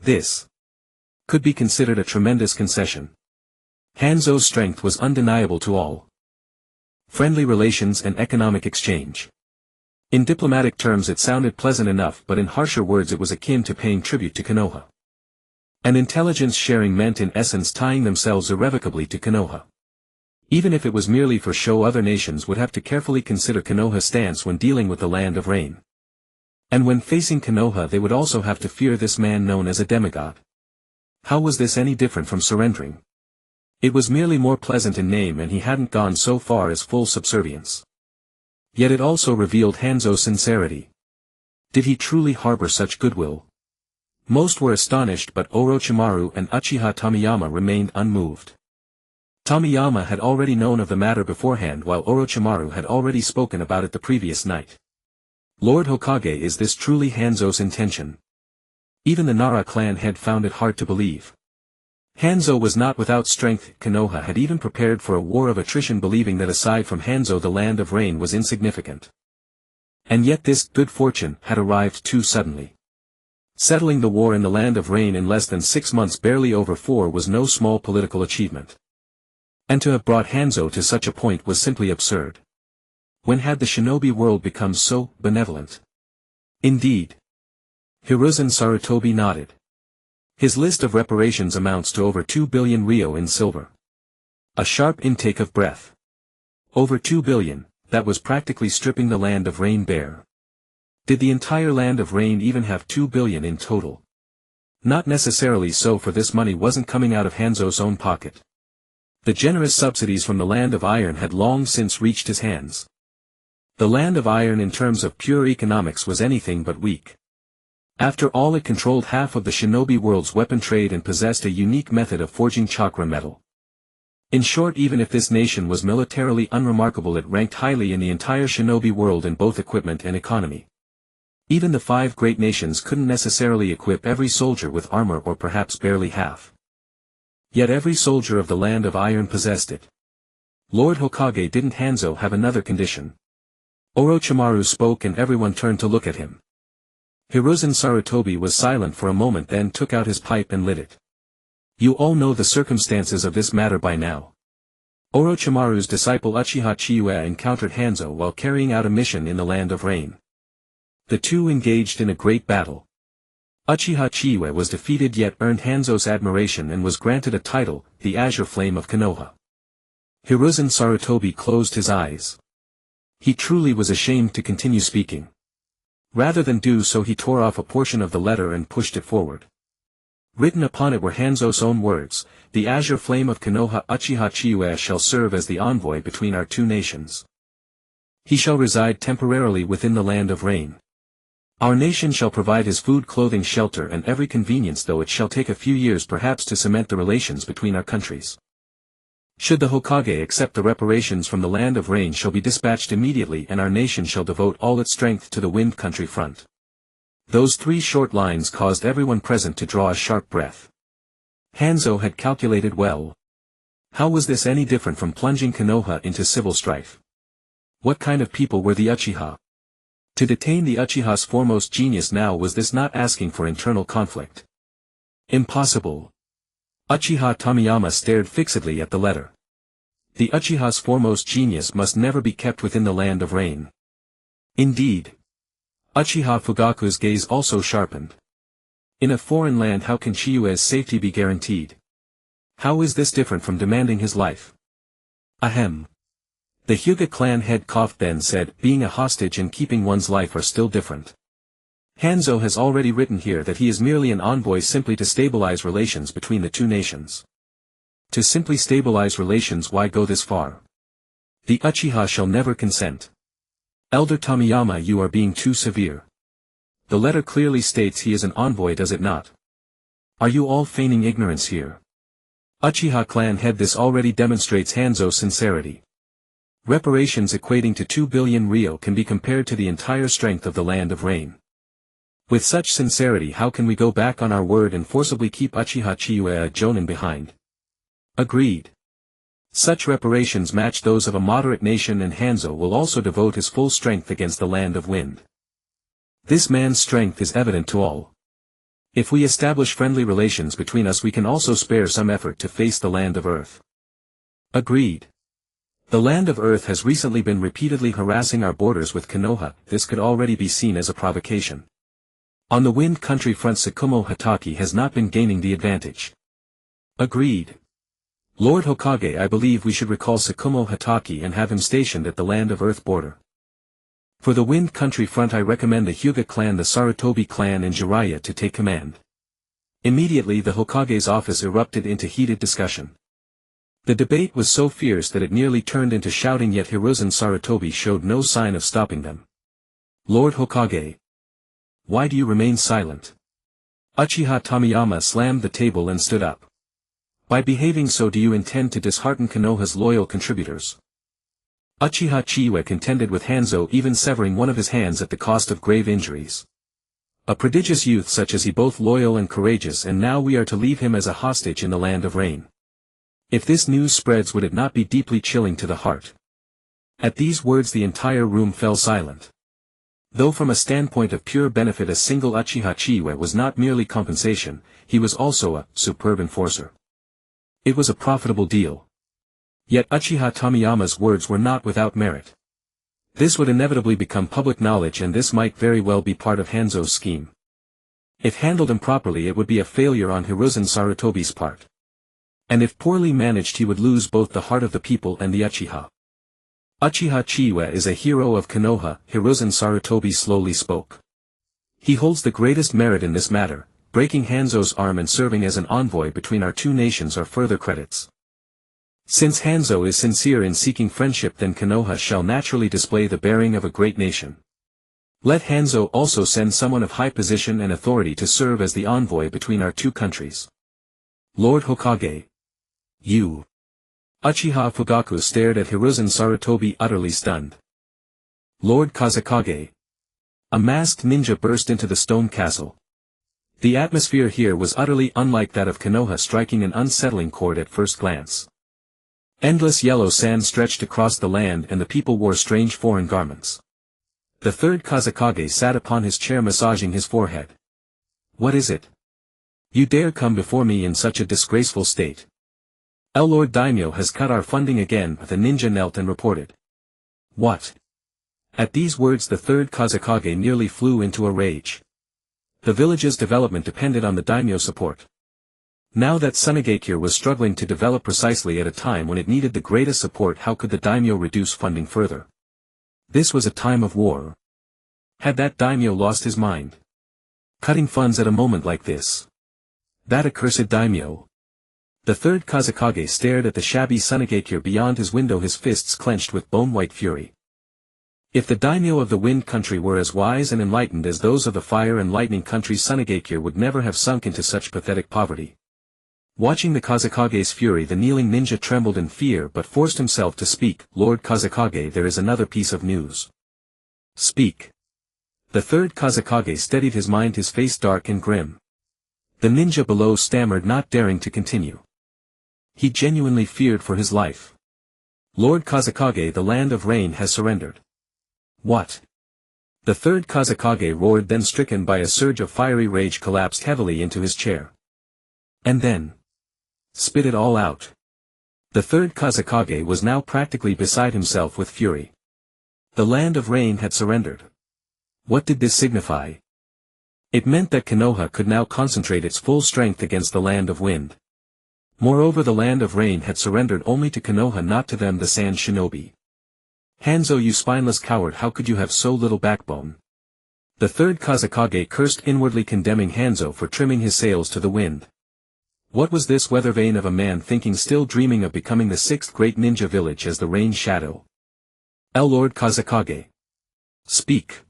This could be considered a tremendous concession. Hanzo's strength was undeniable to all. Friendly relations and economic exchange. In diplomatic terms it sounded pleasant enough, but in harsher words it was akin to paying tribute to Konoha. And intelligence sharing meant in essence tying themselves irrevocably to Konoha. Even if it was merely for show, other nations would have to carefully consider Konoha's stance when dealing with the Land of Rain. And when facing Konoha they would also have to fear this man known as a demigod. How was this any different from surrendering? It was merely more pleasant in name and he hadn't gone so far as full subservience. Yet it also revealed Hanzo's sincerity. Did he truly harbor such goodwill? Most were astonished but Orochimaru and Uchiha Tomiyama remained unmoved. Tomiyama had already known of the matter beforehand while Orochimaru had already spoken about it the previous night. Lord Hokage, is this truly Hanzo's intention? Even the Nara clan had found it hard to believe. Hanzo was not without strength. Konoha had even prepared for a war of attrition believing that aside from Hanzo the land of rain was insignificant. And yet this good fortune had arrived too suddenly. Settling the war in the land of rain in less than 6 months, barely over 4, was no small political achievement. And to have brought Hanzo to such a point was simply absurd. When had the shinobi world become so benevolent? Indeed. Hiruzen Sarutobi nodded. His list of reparations amounts to over 2 billion ryo in silver. A sharp intake of breath. Over 2 billion, that was practically stripping the land of rain bare. Did the entire land of rain even have 2 billion in total? Not necessarily so, for this money wasn't coming out of Hanzo's own pocket. The generous subsidies from the land of iron had long since reached his hands. The land of iron in terms of pure economics was anything but weak. After all, it controlled half of the shinobi world's weapon trade and possessed a unique method of forging chakra metal. In short, even if this nation was militarily unremarkable, it ranked highly in the entire shinobi world in both equipment and economy. Even the 5 great nations couldn't necessarily equip every soldier with armor, or perhaps barely half. Yet every soldier of the land of iron possessed it. Lord Hokage, didn't Hanzo have another condition? Orochimaru spoke and everyone turned to look at him. Hiruzen Sarutobi was silent for a moment, then took out his pipe and lit it. You all know the circumstances of this matter by now. Orochimaru's disciple Uchiha Chizuki encountered Hanzo while carrying out a mission in the land of rain. The two engaged in a great battle. Uchiha Chizuki was defeated yet earned Hanzo's admiration and was granted a title, the Azure Flame of Konoha. Hiruzen Sarutobi closed his eyes. He truly was ashamed to continue speaking. Rather than do so, he tore off a portion of the letter and pushed it forward. Written upon it were Hanzo's own words, "The Azure Flame of Konoha Uchiha Chizuki shall serve as the envoy between our two nations. He shall reside temporarily within the land of rain. Our nation shall provide his food, clothing, shelter and every convenience, though it shall take a few years perhaps to cement the relations between our countries. Should the Hokage accept the reparations from the land of rain shall be dispatched immediately, and our nation shall devote all its strength to the Wind Country front." Those 3 short lines caused everyone present to draw a sharp breath. Hanzo had calculated well. How was this any different from plunging Konoha into civil strife? What kind of people were the Uchiha? To detain the Uchiha's foremost genius now, was this not asking for internal conflict? Impossible. Uchiha Tomiyama stared fixedly at the letter. The Uchiha's foremost genius must never be kept within the land of rain. Indeed. Uchiha Fugaku's gaze also sharpened. In a foreign land, how can Chizuki's safety be guaranteed? How is this different from demanding his life? Ahem. The Hyuga clan head coughed, then said, "Being a hostage and keeping one's life are still different. Hanzo has already written here that he is merely an envoy simply to stabilize relations between the two nations. To simply stabilize relations, why go this far? The Uchiha shall never consent. Elder Tomiyama, you are being too severe. The letter clearly states he is an envoy, does it not? Are you all feigning ignorance here? Uchiha clan head, this already demonstrates Hanzo's sincerity. Reparations equating to 2 billion ryo can be compared to the entire strength of the land of rain. With such sincerity, how can we go back on our word and forcibly keep Uchiha Chizuki a jonin behind? Agreed. Such reparations match those of a moderate nation, and Hanzo will also devote his full strength against the land of wind. This man's strength is evident to all. If we establish friendly relations between us, we can also spare some effort to face the land of earth. Agreed. The land of earth has recently been repeatedly harassing our borders with Konoha. This could already be seen as a provocation. On the Wind Country front, Tsukumo Hatake has not been gaining the advantage. Agreed. Lord Hokage, I believe we should recall Tsukumo Hatake and have him stationed at the land of earth border. For the Wind Country front I recommend the Hyuga clan, the Sarutobi clan and Jiraiya to take command. Immediately the Hokage's office erupted into heated discussion. The debate was so fierce that it nearly turned into shouting, yet Hiruzen Sarutobi showed no sign of stopping them. Lord Hokage, why do you remain silent? Uchiha Tomiyama slammed the table and stood up. By behaving so, do you intend to dishearten Konoha's loyal contributors? Uchiha Chiwe contended with Hanzo, even severing one of his hands at the cost of grave injuries. A prodigious youth such as he, both loyal and courageous, and now we are to leave him as a hostage in the land of rain. If this news spreads, would it not be deeply chilling to the heart? At these words the entire room fell silent. Though from a standpoint of pure benefit a single Uchiha Chiwe was not merely compensation, he was also a superb enforcer. It was a profitable deal. Yet Uchiha Tomiyama's words were not without merit. This would inevitably become public knowledge, and this might very well be part of Hanzo's scheme. If handled improperly, it would be a failure on Hiruzen Sarutobi's part. And if poorly managed, he would lose both the heart of the people and the Uchiha. Uchiha Chiwe is a hero of Konoha, Hiruzen Sarutobi slowly spoke. He holds the greatest merit in this matter. Breaking Hanzo's arm and serving as an envoy between our two nations are further credits. Since Hanzo is sincere in seeking friendship, then Konoha shall naturally display the bearing of a great nation. Let Hanzo also send someone of high position and authority to serve as the envoy between our two countries. Lord Hokage. You. Uchiha Fugaku stared at Hiruzen Sarutobi, utterly stunned. Lord Kazekage. A masked ninja burst into the stone castle. The atmosphere here was utterly unlike that of Konoha, striking an unsettling chord at first glance. Endless yellow sand stretched across the land, and the people wore strange foreign garments. The third Kazekage sat upon his chair, massaging his forehead. What is it? You dare come before me in such a disgraceful state? El Lord Daimyo has cut our funding again. The ninja knelt and reported. What? At these words the third Kazekage nearly flew into a rage. The village's development depended on the daimyo support. Now that Tsunegakure was struggling to develop precisely at a time when it needed the greatest support, how could the daimyo reduce funding further? This was a time of war. Had that daimyo lost his mind? Cutting funds at a moment like this? That accursed daimyo. The third Kazekage stared at the shabby Tsunegakure beyond his window, his fists clenched with bone-white fury. If the daimyo of the Wind Country were as wise and enlightened as those of the Fire and Lightning Country, Tsunegakure would never have sunk into such pathetic poverty. Watching the Kazekage's fury, the kneeling ninja trembled in fear but forced himself to speak. Lord Kazekage, there is another piece of news. Speak. The third Kazekage steadied his mind, his face dark and grim. The ninja below stammered, not daring to continue. He genuinely feared for his life. Lord Kazekage, the land of rain has surrendered. What? The third Kazekage roared, then stricken by a surge of fiery rage collapsed heavily into his chair. And then. Spit it all out. The third Kazekage was now practically beside himself with fury. The land of rain had surrendered. What did this signify? It meant that Konoha could now concentrate its full strength against the land of wind. Moreover, the land of rain had surrendered only to Konoha, not to them, the Sand Shinobi. Hanzo, you spineless coward, how could you have so little backbone? The third Kazekage cursed inwardly, condemning Hanzo for trimming his sails to the wind. What was this weather vane of a man thinking, still dreaming of becoming the sixth great ninja village as the rain shadow? El Lord Kazekage. Speak.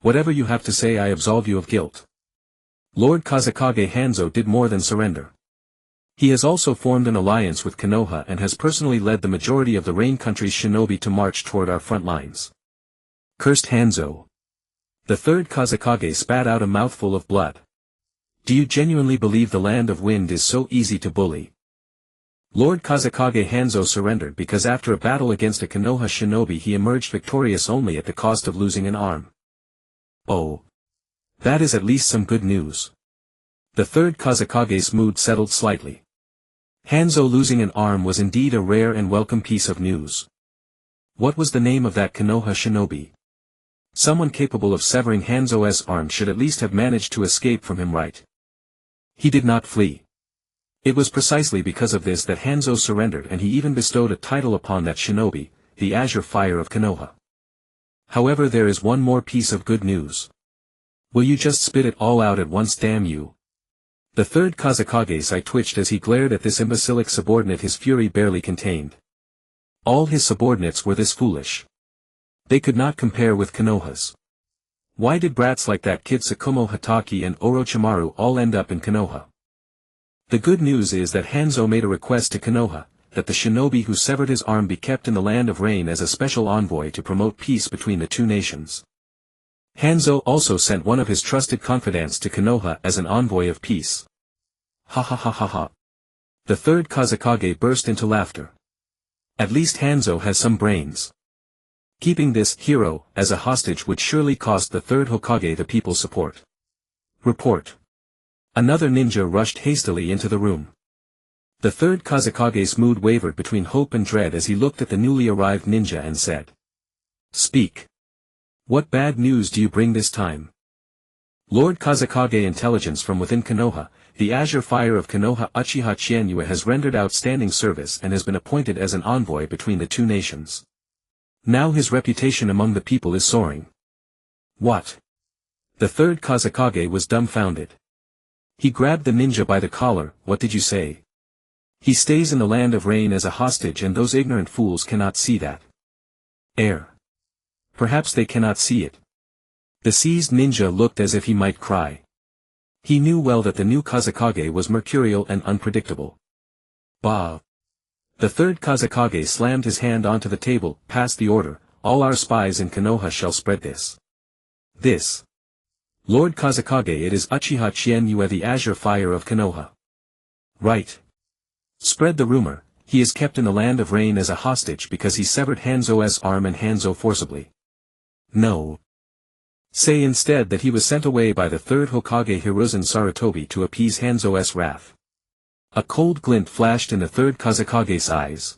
Whatever you have to say, I absolve you of guilt. Lord Kazekage, Hanzo did more than surrender. He has also formed an alliance with Konoha and has personally led the majority of the Rain Country's shinobi to march toward our front lines. Cursed Hanzo. The third Kazekage spat out a mouthful of blood. Do you genuinely believe the land of wind is so easy to bully? Lord Kazekage, Hanzo surrendered because after a battle against a Konoha shinobi he emerged victorious only at the cost of losing an arm. Oh. That is at least some good news. The third Kazekage's mood settled slightly. Hanzo losing an arm was indeed a rare and welcome piece of news. What was the name of that Konoha shinobi? Someone capable of severing Hanzo's arm should at least have managed to escape from him, right? He did not flee. It was precisely because of this that Hanzo surrendered, and he even bestowed a title upon that shinobi, the Azure Fire of Konoha. However, there is one more piece of good news. Will you just spit it all out at once, damn you? The third Kazekage's eye twitched as he glared at this imbecilic subordinate his fury barely contained. All his subordinates were this foolish. They could not compare with Konoha's. Why did brats like that kid Tsukumo Hatake and Orochimaru all end up in Konoha? The good news is that Hanzo made a request to Konoha, that the shinobi who severed his arm be kept in the Land of Rain as a special envoy to promote peace between the two nations. Hanzo also sent one of his trusted confidants to Konoha as an envoy of peace. Ha ha ha ha ha. The third Kazekage burst into laughter. At least Hanzo has some brains. Keeping this hero as a hostage would surely cost the third Hokage the people's support. Report. Another ninja rushed hastily into the room. The third Kazekage's mood wavered between hope and dread as he looked at the newly arrived ninja and said, "Speak. What bad news do you bring this time?" Lord Kazekage intelligence from within Konoha, the Azure Fire of Konoha Uchiha Chizuki has rendered outstanding service and has been appointed as an envoy between the two nations. Now his reputation among the people is soaring. What? The third Kazekage was dumbfounded. He grabbed the ninja by the collar. What did you say? He stays in the Land of Rain as a hostage and those ignorant fools cannot see that. Perhaps they cannot see it. The seized ninja looked as if he might cry. He knew well that the new Kazekage was mercurial and unpredictable. Bah! The third Kazekage slammed his hand onto the table. Pass the order, all our spies in Konoha shall spread this. This. Lord Kazekage, it is Uchiha Chizuki, the Azure Fire of Konoha. Right. Spread the rumor, he is kept in the Land of Rain as a hostage because he severed Hanzo's arm and Hanzo forcibly. No. Say instead that he was sent away by the third Hokage Hiruzen Sarutobi to appease Hanzo's wrath. A cold glint flashed in the third Kazekage's eyes.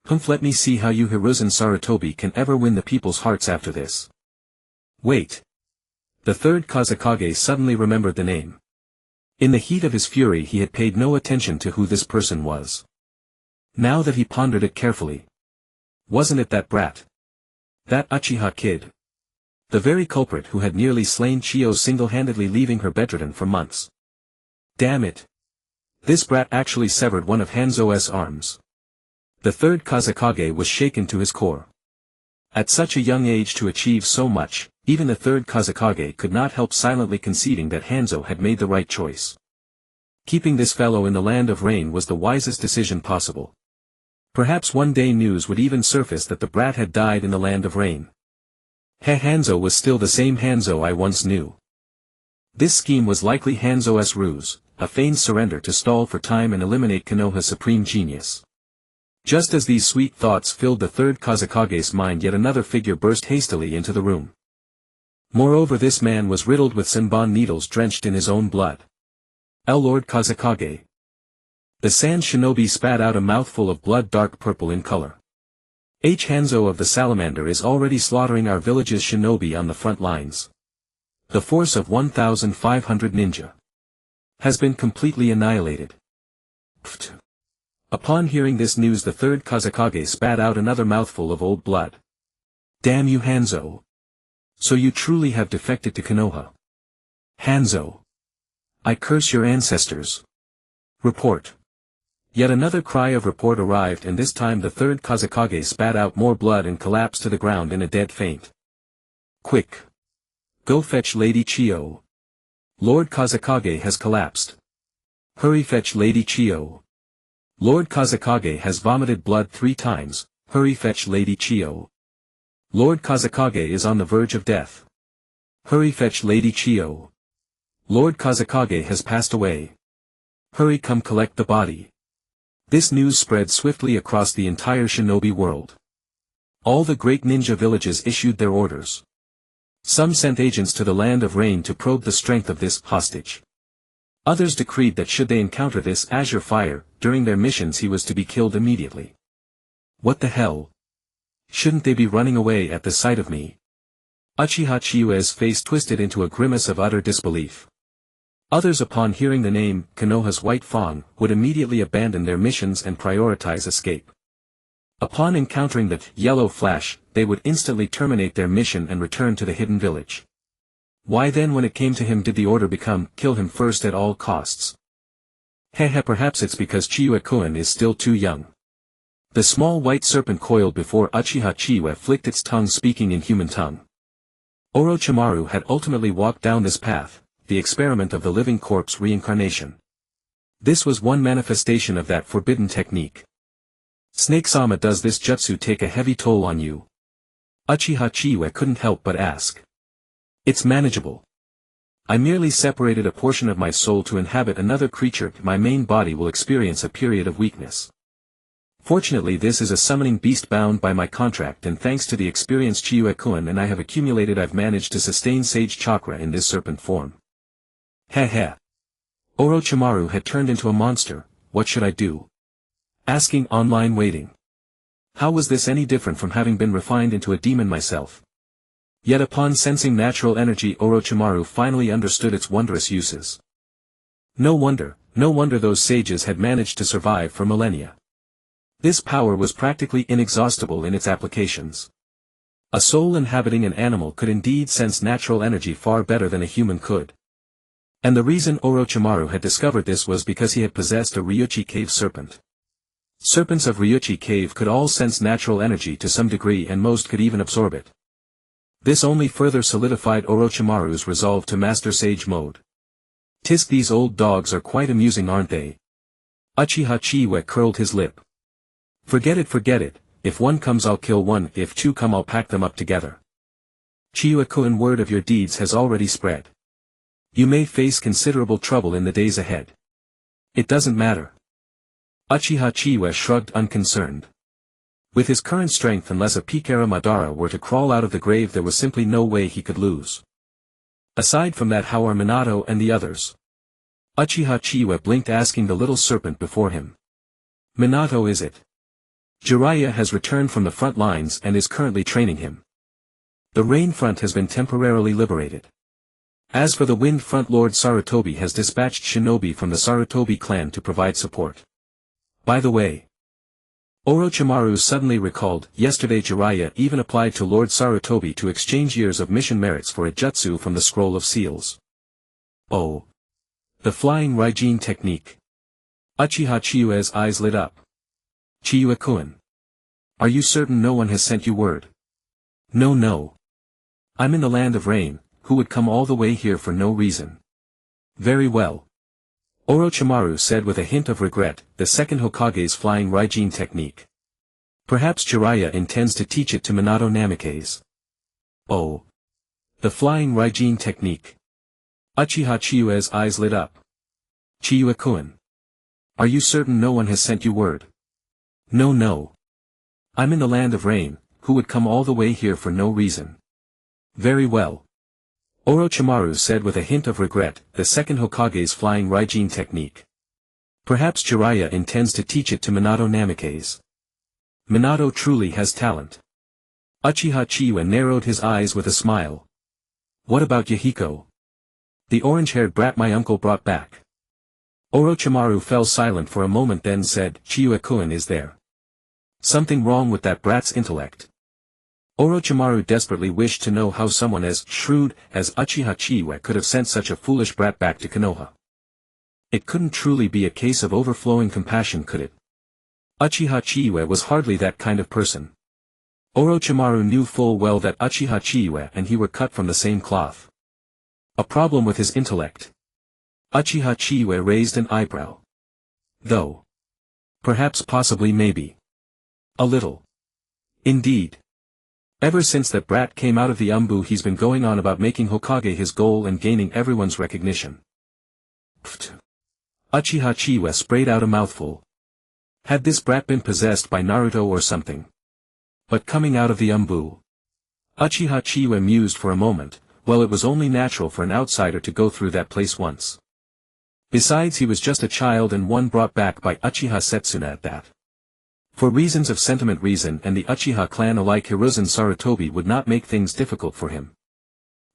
Let me see how you Hiruzen Sarutobi can ever win the people's hearts after this. Wait. The third Kazekage suddenly remembered the name. In the heat of his fury he had paid no attention to who this person was. Now that he pondered it carefully. Wasn't it that brat? That Uchiha kid? The very culprit who had nearly slain Chiyo single-handedly, leaving her bedridden for months. Damn it! This brat actually severed one of Hanzo's arms. The third Kazekage was shaken to his core. At such a young age to achieve so much, even the third Kazekage could not help silently conceding that Hanzo had made the right choice. Keeping this fellow in the Land of Rain was the wisest decision possible. Perhaps one day news would even surface that the brat had died in the Land of Rain. Hanzo was still the same Hanzo I once knew. This scheme was likely Hanzo's ruse, a feigned surrender to stall for time and eliminate Konoha's supreme genius. Just as these sweet thoughts filled the third Kazekage's mind, yet another figure burst hastily into the room. Moreover, this man was riddled with senbon needles drenched in his own blood. Lord Kazekage. The sand shinobi spat out a mouthful of blood dark purple in color. Hanzo of the Salamander is already slaughtering our village's shinobi on the front lines. The force of 1,500 ninja has been completely annihilated. Pfft. Upon hearing this news, the third Kazekage spat out another mouthful of old blood. Damn you, Hanzo! So you truly have defected to Konoha. Hanzo! I curse your ancestors! Report! Yet another cry of report arrived, and this time the third Kazekage spat out more blood and collapsed to the ground in a dead faint. Quick! Go fetch Lady Chiyo. Lord Kazekage has collapsed. Hurry, fetch Lady Chiyo. Lord Kazekage has vomited blood 3 times, hurry, fetch Lady Chiyo. Lord Kazekage is on the verge of death. Hurry, fetch Lady Chiyo. Lord Kazekage has passed away. Hurry, come collect the body. This news spread swiftly across the entire shinobi world. All the great ninja villages issued their orders. Some sent agents to the Land of Rain to probe the strength of this hostage. Others decreed that should they encounter this Azure Fire, during their missions he was to be killed immediately. What the hell? Shouldn't they be running away at the sight of me? Uchiha Chizuki's face twisted into a grimace of utter disbelief. Others, upon hearing the name, Konoha's White Fawn, would immediately abandon their missions and prioritize escape. Upon encountering the yellow flash, they would instantly terminate their mission and return to the hidden village. Why then when it came to him did the order become, kill him first at all costs? Perhaps it's because Chiyu-kun is still too young. The small white serpent coiled before Uchiha Chiyu flicked its tongue speaking in human tongue. Orochimaru had ultimately walked down this path, the experiment of the living corpse reincarnation. This was one manifestation of that forbidden technique. Snake-sama, does this jutsu take a heavy toll on you? Uchiha Chiyu couldn't help but ask. It's manageable. I merely separated a portion of my soul to inhabit another creature. My main body will experience a period of weakness. Fortunately this is a summoning beast bound by my contract, and thanks to the experienced Chiyu-kun and I have accumulated, I've managed to sustain sage chakra in this serpent form. Orochimaru had turned into a monster. What should I do? Asking online waiting. How was this any different from having been refined into a demon myself? Yet upon sensing natural energy, Orochimaru finally understood its wondrous uses. No wonder those sages had managed to survive for millennia. This power was practically inexhaustible in its applications. A soul inhabiting an animal could indeed sense natural energy far better than a human could. And the reason Orochimaru had discovered this was because he had possessed a Ryuchi cave serpent. Serpents of Ryuchi cave could all sense natural energy to some degree, and most could even absorb it. This only further solidified Orochimaru's resolve to master sage mode. Tisk, these old dogs are quite amusing, aren't they? Uchiha Chiyu curled his lip. Forget it, if one comes I'll kill one, if two come I'll pack them up together. Chiyu-kun, word of your deeds has already spread. You may face considerable trouble in the days ahead. It doesn't matter. Uchiha Chiyu shrugged, unconcerned. With his current strength, unless a Pikara Madara were to crawl out of the grave, there was simply no way he could lose. Aside from that, how are Minato and the others? Uchiha Chiyu blinked, asking the little serpent before him. Minato, is it? Jiraiya has returned from the front lines and is currently training him. The rain front has been temporarily liberated. As for the wind front, Lord Sarutobi has dispatched shinobi from the Sarutobi clan to provide support. By the way, Orochimaru suddenly recalled, yesterday Jiraiya even applied to Lord Sarutobi to exchange years of mission merits for a jutsu from the Scroll of Seals. Oh. The flying Raijin technique. Uchiha Chiyu's eyes lit up. Chiyu-kun. Are you certain no one has sent you word? No. I'm in the land of rain, who would come all the way here for no reason? Very well. Orochimaru said with a hint of regret, the second Hokage's flying Raijin technique. Perhaps Jiraiya intends to teach it to Minato Namikaze. Oh. The flying Raijin technique. Uchiha Chiyu's eyes lit up. Chiyu-kun. Are you certain no one has sent you word? No. I'm in the land of rain, who would come all the way here for no reason? Very well. Orochimaru said with a hint of regret, the second Hokage's flying Raijin technique. Perhaps Jiraiya intends to teach it to Minato Namikaze. Minato truly has talent. Uchiha Chiyu narrowed his eyes with a smile. What about Yahiko? The orange-haired brat my uncle brought back. Orochimaru fell silent for a moment, then said, Chiyu-kun, is there something wrong with that brat's intellect? Orochimaru desperately wished to know how someone as shrewd as Uchiha Chiyu could have sent such a foolish brat back to Konoha. It couldn't truly be a case of overflowing compassion, could it? Uchiha Chiyu was hardly that kind of person. Orochimaru knew full well that Uchiha Chiyu and he were cut from the same cloth. A problem with his intellect. Uchiha Chiyu raised an eyebrow. Though. Perhaps, possibly, maybe. A little. Indeed. Ever since that brat came out of the Umbu, he's been going on about making Hokage his goal and gaining everyone's recognition. Pfft. Uchiha Chiyu sprayed out a mouthful. Had this brat been possessed by Naruto or something? But coming out of the Umbu. Uchiha Chiyu mused for a moment. Well, it was only natural for an outsider to go through that place once. Besides, he was just a child and one brought back by Uchiha Setsuna at that. For reasons of sentiment, reason and the Uchiha clan alike, Hiruzen Sarutobi would not make things difficult for him.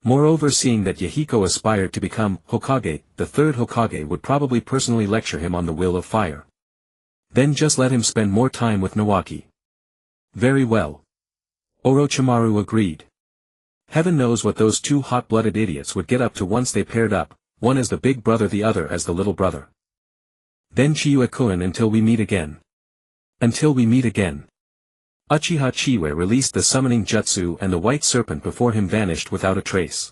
Moreover, seeing that Yahiko aspired to become Hokage, the third Hokage would probably personally lecture him on the will of fire. Then just let him spend more time with Nawaki. Very well. Orochimaru agreed. Heaven knows what those two hot-blooded idiots would get up to once they paired up, one as the big brother, the other as the little brother. Then Chiue-kun, until we meet again. Until we meet again. Uchiha Chiwe released the summoning jutsu and the white serpent before him vanished without a trace.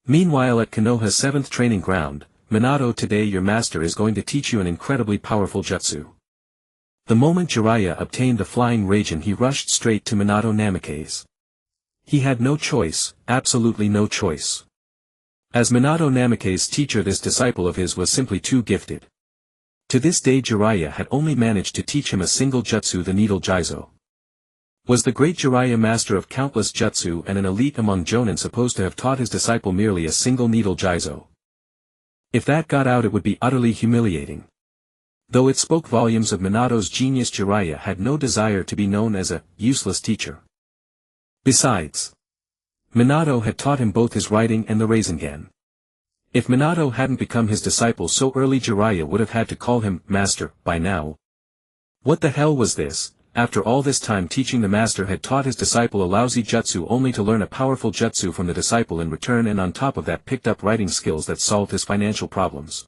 Meanwhile at Konoha's 7th training ground, Minato, today your master is going to teach you an incredibly powerful jutsu. The moment Jiraiya obtained the flying Raijin, he rushed straight to Minato Namake's. He had no choice, absolutely no choice. As Minato Namake's teacher, this disciple of his was simply too gifted. To this day Jiraiya had only managed to teach him a single jutsu, the Needle Jizo. Was the great Jiraiya master of countless jutsu and an elite among Jonin supposed to have taught his disciple merely a single Needle Jizo? If that got out, it would be utterly humiliating. Though it spoke volumes of Minato's genius, Jiraiya had no desire to be known as a useless teacher. Besides, Minato had taught him both his writing and the Rasengan. If Minato hadn't become his disciple so early, Jiraiya would have had to call him master by now. What the hell was this? After all this time teaching, the master had taught his disciple a lousy jutsu only to learn a powerful jutsu from the disciple in return, and on top of that picked up writing skills that solved his financial problems.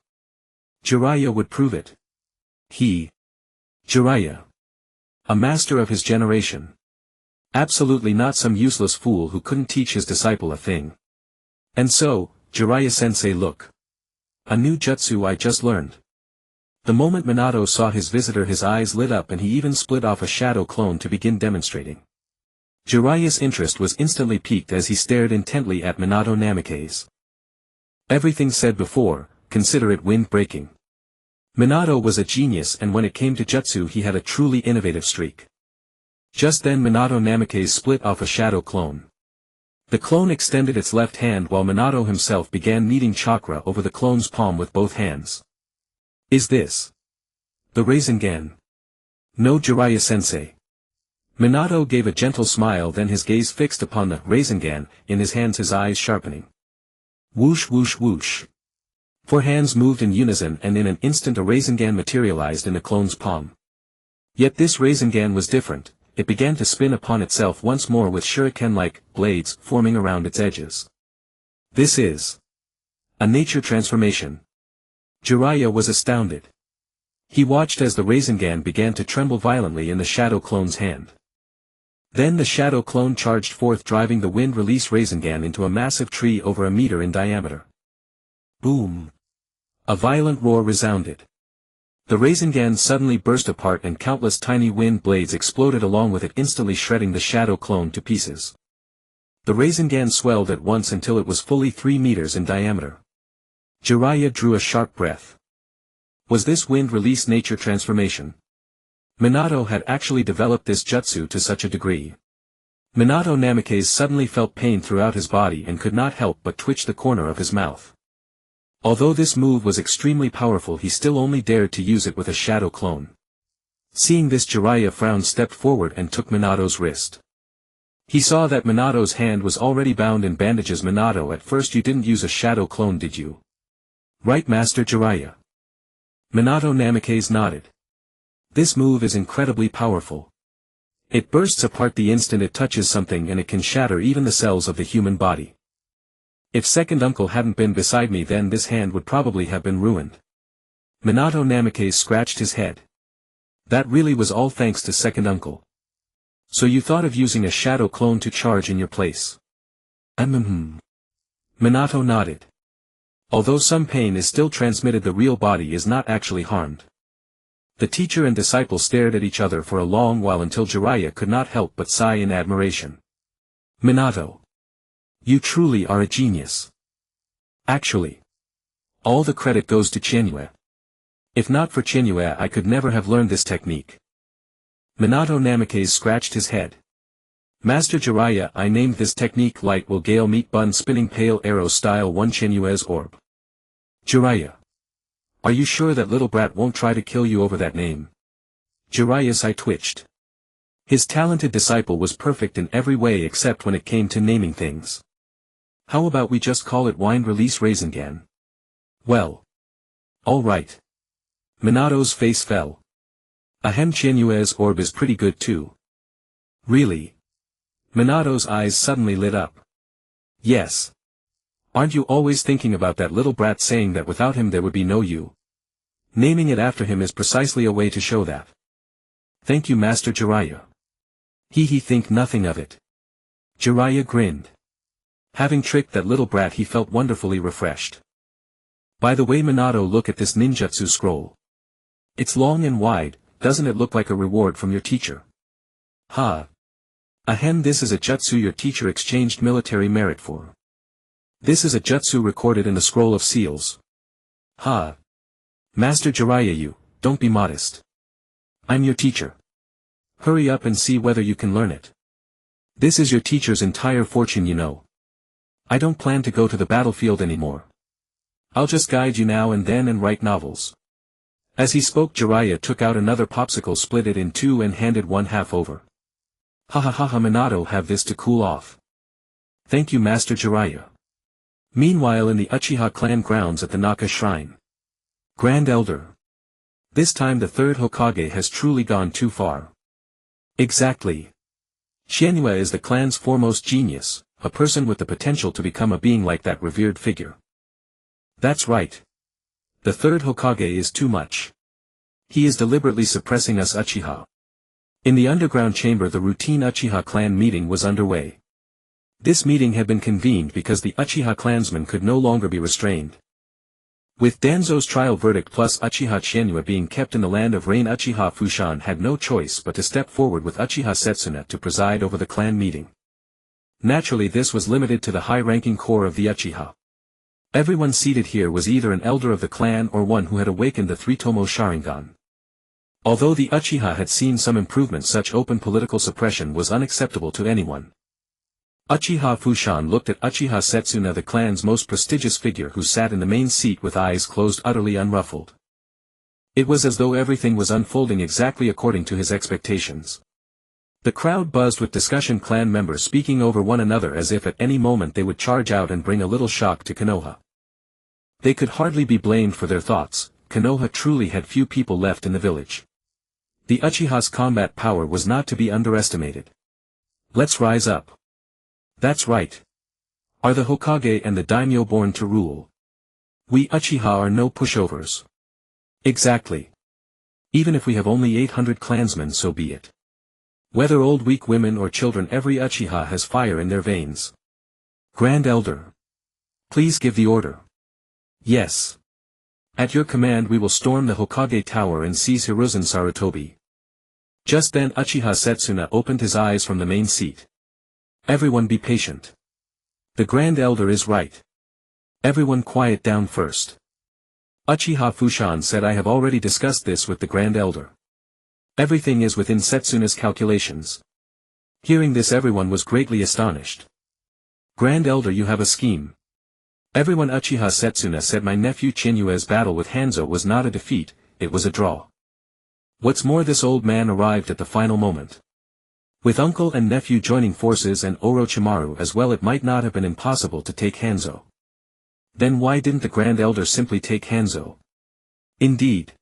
Jiraiya would prove it. Jiraiya. A master of his generation. Absolutely not some useless fool who couldn't teach his disciple a thing. And so, Jiraiya-sensei, look. A new jutsu I just learned. The moment Minato saw his visitor, his eyes lit up and he even split off a shadow clone to begin demonstrating. Jiraiya's interest was instantly piqued as he stared intently at Minato Namake's. Everything said before, consider it wind-breaking. Minato was a genius, and when it came to jutsu he had a truly innovative streak. Just then Minato Namake split off a shadow clone. The clone extended its left hand while Minato himself began kneading chakra over the clone's palm with both hands. Is this the Rasengan? No, Jiraiya-sensei. Minato gave a gentle smile, then his gaze fixed upon the Rasengan in his hands, his eyes sharpening. Whoosh whoosh whoosh. 4 hands moved in unison, and in an instant a Rasengan materialized in the clone's palm. Yet this Rasengan was different. It began to spin upon itself once more with shuriken-like blades forming around its edges. This is a nature transformation. Jiraiya was astounded. He watched as the Rasengan began to tremble violently in the shadow clone's hand. Then the shadow clone charged forth, driving the wind-release Rasengan into a massive tree over a meter in diameter. Boom! A violent roar resounded. The Rasengan suddenly burst apart and countless tiny wind blades exploded along with it, instantly shredding the shadow clone to pieces. The Rasengan swelled at once until it was fully 3 meters in diameter. Jiraiya drew a sharp breath. Was this wind-release nature transformation? Minato had actually developed this jutsu to such a degree. Minato Namake suddenly felt pain throughout his body and could not help but twitch the corner of his mouth. Although this move was extremely powerful, he still only dared to use it with a shadow clone. Seeing this, Jiraiya frowned, stepped forward and took Minato's wrist. He saw that Minato's hand was already bound in bandages. Minato, at first you didn't use a shadow clone, did you? Right, Master Jiraiya. Minato Namake nodded. This move is incredibly powerful. It bursts apart the instant it touches something, and it can shatter even the cells of the human body. If second uncle hadn't been beside me, then this hand would probably have been ruined. Minato Namake scratched his head. That really was all thanks to second uncle. So you thought of using a shadow clone to charge in your place? Minato nodded. Although some pain is still transmitted, the real body is not actually harmed. The teacher and disciple stared at each other for a long while until Jiraiya could not help but sigh in admiration. Minato. You truly are a genius. Actually, all the credit goes to Chinyue. If not for Chinyue, I could never have learned this technique. Minato Namake scratched his head. Master Jiraiya, I named this technique Light Will Gale Meat Bun Spinning Pale Arrow Style 1 Chinyue's Orb. Jiraiya. Are you sure that little brat won't try to kill you over that name? Jiraiya's eye twitched. His talented disciple was perfect in every way except when it came to naming things. How about we just call it Wind Release Rasengan? Well. All right. Minato's face fell. Ahem, Chinyue's orb is pretty good too. Really? Minato's eyes suddenly lit up. Yes. Aren't you always thinking about that little brat saying that without him there would be no you? Naming it after him is precisely a way to show that. Thank you, Master Jiraiya. He think nothing of it. Jiraiya grinned. Having tricked that little brat, he felt wonderfully refreshed. By the way, Minato, look at this ninjutsu scroll. It's long and wide, doesn't it look like a reward from your teacher? Ha! Ahem, this is a jutsu your teacher exchanged military merit for. This is a jutsu recorded in the scroll of seals. Ha! Master Jiraiya, you, don't be modest. I'm your teacher. Hurry up and see whether you can learn it. This is your teacher's entire fortune, you know. I don't plan to go to the battlefield anymore. I'll just guide you now and then and write novels. As he spoke, Jiraiya took out another popsicle, split it in two and handed one half over. Ha ha ha ha, Minato, have this to cool off. Thank you, Master Jiraiya. Meanwhile, in the Uchiha clan grounds at the Naka Shrine. Grand Elder. This time the third Hokage has truly gone too far. Exactly. Xianyue is the clan's foremost genius, a person with the potential to become a being like that revered figure. That's right. The third Hokage is too much. He is deliberately suppressing us Uchiha. In the underground chamber, the routine Uchiha clan meeting was underway. This meeting had been convened because the Uchiha clansmen could no longer be restrained. With Danzo's trial verdict plus Uchiha Xianyue being kept in the land of Rain, Uchiha Fushan had no choice but to step forward with Uchiha Setsuna to preside over the clan meeting. Naturally, this was limited to the high-ranking core of the Uchiha. Everyone seated here was either an elder of the clan or one who had awakened the three-tomo Sharingan. Although the Uchiha had seen some improvement, such open political suppression was unacceptable to anyone. Uchiha Fushan looked at Uchiha Setsuna, the clan's most prestigious figure, who sat in the main seat with eyes closed, utterly unruffled. It was as though everything was unfolding exactly according to his expectations. The crowd buzzed with discussion, clan members speaking over one another as if at any moment they would charge out and bring a little shock to Konoha. They could hardly be blamed for their thoughts. Konoha truly had few people left in the village. The Uchiha's combat power was not to be underestimated. Let's rise up. That's right. Are the Hokage and the daimyo born to rule? We Uchiha are no pushovers. Exactly. Even if we have only 800 clansmen, so be it. Whether old, weak women or children, every Uchiha has fire in their veins. Grand Elder. Please give the order. Yes. At your command we will storm the Hokage Tower and seize Hiruzen Sarutobi. Just then Uchiha Setsuna opened his eyes from the main seat. Everyone be patient. The Grand Elder is right. Everyone quiet down first. Uchiha Fushan said, I have already discussed this with the Grand Elder. Everything is within Setsuna's calculations. Hearing this, everyone was greatly astonished. Grand Elder, you have a scheme. Everyone. Uchiha Setsuna said, my nephew Chinyue's battle with Hanzo was not a defeat, it was a draw. What's more, this old man arrived at the final moment. With uncle and nephew joining forces and Orochimaru as well, it might not have been impossible to take Hanzo. Then why didn't the Grand Elder simply take Hanzo? Indeed.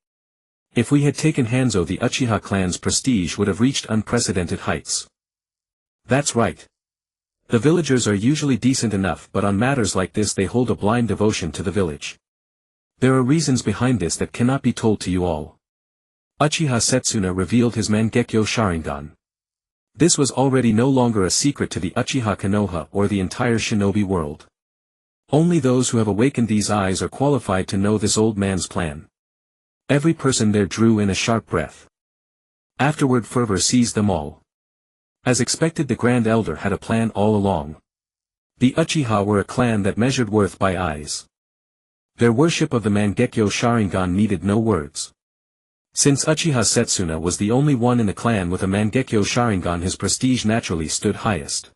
If we had taken Hanzo, the Uchiha clan's prestige would have reached unprecedented heights. That's right. The villagers are usually decent enough, but on matters like this they hold a blind devotion to the village. There are reasons behind this that cannot be told to you all. Uchiha Setsuna revealed his Mangekyo Sharingan. This was already no longer a secret to the Uchiha Konoha or the entire shinobi world. Only those who have awakened these eyes are qualified to know this old man's plan. Every person there drew in a sharp breath. Afterward fervor seized them all. As expected, the Grand Elder had a plan all along. The Uchiha were a clan that measured worth by eyes. Their worship of the Mangekyo Sharingan needed no words. Since Uchiha Setsuna was the only one in the clan with a Mangekyo Sharingan, his prestige naturally stood highest.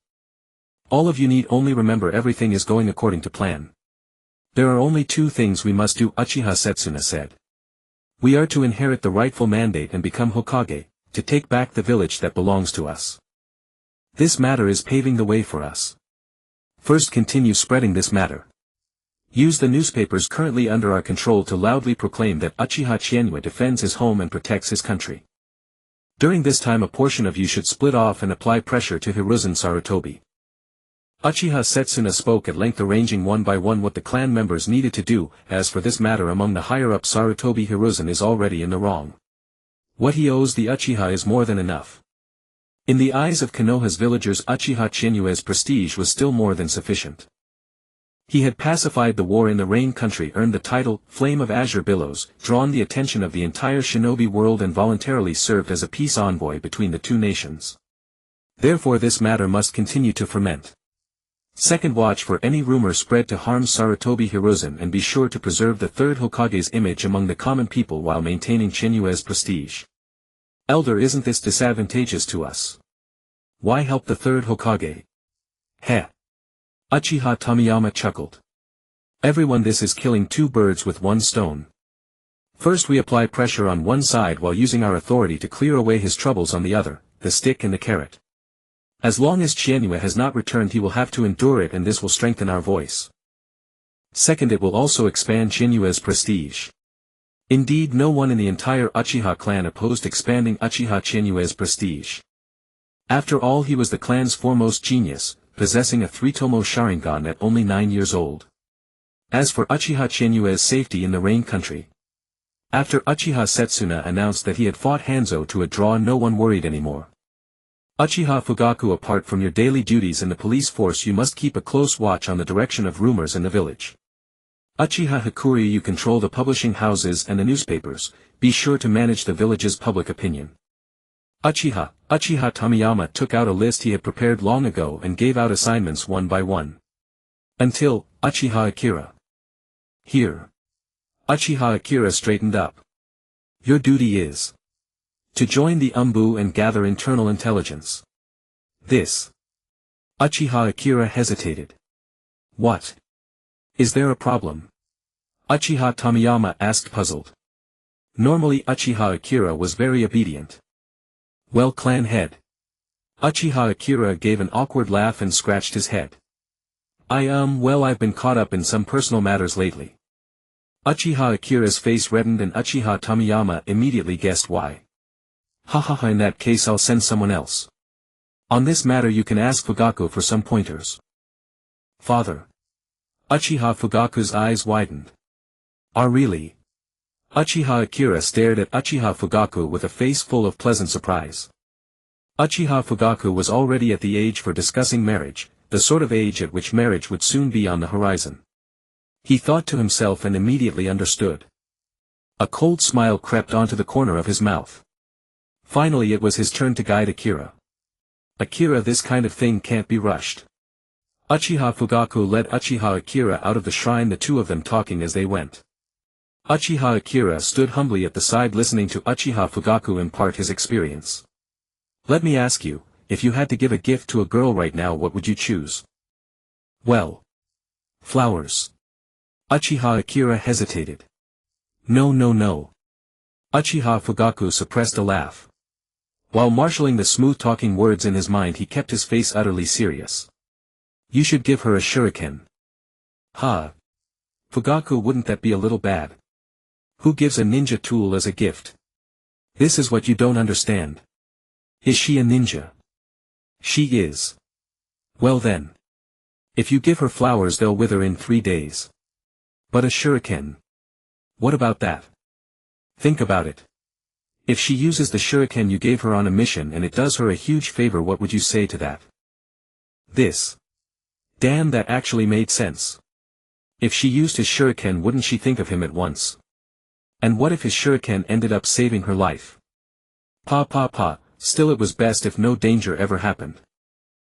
All of you need only remember everything is going according to plan. There are only two things we must do, Uchiha Setsuna said. We are to inherit the rightful mandate and become Hokage, to take back the village that belongs to us. This matter is paving the way for us. First, continue spreading this matter. Use the newspapers currently under our control to loudly proclaim that Uchiha Chinyue defends his home and protects his country. During this time a portion of you should split off and apply pressure to Hiruzen Sarutobi. Uchiha Setsuna spoke at length, arranging one by one what the clan members needed to do. As for this matter, among the higher-ups Sarutobi Hiruzen is already in the wrong. What he owes the Uchiha is more than enough. In the eyes of Konoha's villagers, Uchiha Chinue's prestige was still more than sufficient. He had pacified the war in the Rain Country, earned the title, Flame of Azure Billows, drawn the attention of the entire shinobi world, and voluntarily served as a peace envoy between the two nations. Therefore this matter must continue to ferment. Second, watch for any rumor spread to harm Sarutobi Hiruzen, and be sure to preserve the third Hokage's image among the common people while maintaining Chinue's prestige. Elder, isn't this disadvantageous to us? Why help the third Hokage? Heh. Uchiha Tomiyama chuckled. Everyone, this is killing two birds with one stone. First we apply pressure on one side while using our authority to clear away his troubles on the other, the stick and the carrot. As long as Chienue has not returned he will have to endure it, and this will strengthen our voice. Second, it will also expand Chinue's prestige. Indeed, no one in the entire Uchiha clan opposed expanding Uchiha Chinue's prestige. After all, he was the clan's foremost genius, possessing a 3-tomo Sharingan at only 9 years old. As for Uchiha Chinue's safety in the Rain Country, after Uchiha Setsuna announced that he had fought Hanzo to a draw, no one worried anymore. Uchiha Fugaku, apart from your daily duties in the police force, you must keep a close watch on the direction of rumors in the village. Uchiha Hakuryu, you control the publishing houses and the newspapers, be sure to manage the village's public opinion. Uchiha Tomiyama took out a list he had prepared long ago and gave out assignments one by one. Until, Uchiha Akira. Here. Uchiha Akira straightened up. Your duty is to join the Umbu and gather internal intelligence. This. Uchiha Akira hesitated. What? Is there a problem? Uchiha Tomiyama asked, puzzled. Normally Uchiha Akira was very obedient. Well, clan head. Uchiha Akira gave an awkward laugh and scratched his head. Well, I've been caught up in some personal matters lately. Uchiha Akira's face reddened and Uchiha Tomiyama immediately guessed why. Hahaha, in that case I'll send someone else. On this matter you can ask Fugaku for some pointers. Father. Uchiha Fugaku's eyes widened. Really? Uchiha Akira stared at Uchiha Fugaku with a face full of pleasant surprise. Uchiha Fugaku was already at the age for discussing marriage, the sort of age at which marriage would soon be on the horizon. He thought to himself and immediately understood. A cold smile crept onto the corner of his mouth. Finally it was his turn to guide Akira. Akira, this kind of thing can't be rushed. Uchiha Fugaku led Uchiha Akira out of the shrine, the two of them talking as they went. Uchiha Akira stood humbly at the side listening to Uchiha Fugaku impart his experience. Let me ask you, if you had to give a gift to a girl right now, what would you choose? Well. Flowers. Uchiha Akira hesitated. No. Uchiha Fugaku suppressed a laugh. While marshalling the smooth-talking words in his mind, he kept his face utterly serious. You should give her a shuriken. Fugaku, wouldn't that be a little bad? Who gives a ninja tool as a gift? This is what you don't understand. Is she a ninja? She is. Well then. If you give her flowers they'll wither in 3 days. But a shuriken. What about that? Think about it. If she uses the shuriken you gave her on a mission and it does her a huge favor, what would you say to that? This. Damn, that actually made sense. If she used his shuriken, wouldn't she think of him at once? And what if his shuriken ended up saving her life? Still it was best if no danger ever happened.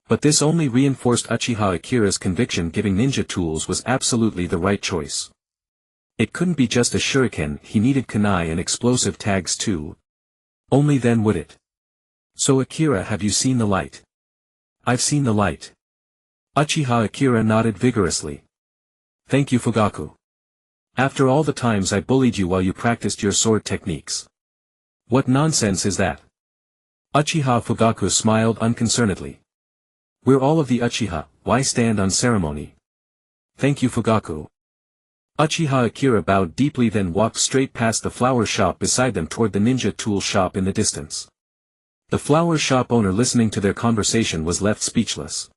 But this only reinforced Uchiha Akira's conviction giving ninja tools was absolutely the right choice. It couldn't be just a shuriken, he needed kunai and explosive tags too. Only then would it. So Akira, have you seen the light? I've seen the light. Uchiha Akira nodded vigorously. Thank you, Fugaku. After all the times I bullied you while you practiced your sword techniques. What nonsense is that? Uchiha Fugaku smiled unconcernedly. We're all of the Uchiha, why stand on ceremony? Thank you, Fugaku. Uchiha Akira bowed deeply, then walked straight past the flower shop beside them toward the ninja tool shop in the distance. The flower shop owner listening to their conversation was left speechless.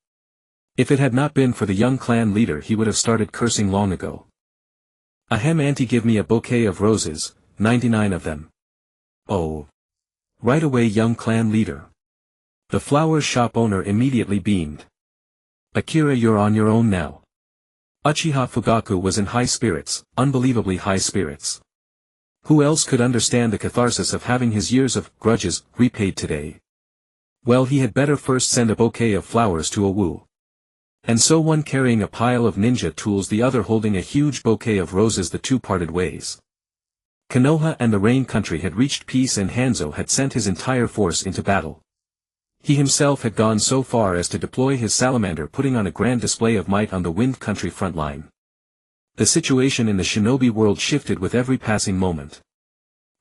If it had not been for the young clan leader he would have started cursing long ago. Ahem, auntie, give me a bouquet of roses, 99 of them. Oh. Right away, young clan leader. The flower shop owner immediately beamed. Akira, you're on your own now. Uchiha Fugaku was in high spirits, unbelievably high spirits. Who else could understand the catharsis of having his years of grudges repaid today? Well, he had better first send a bouquet of flowers to Owu. And so, one carrying a pile of ninja tools, the other holding a huge bouquet of roses, the two parted ways. Konoha and the Rain Country had reached peace, and Hanzo had sent his entire force into battle. He himself had gone so far as to deploy his salamander, putting on a grand display of might on the Wind Country front line. The situation in the shinobi world shifted with every passing moment.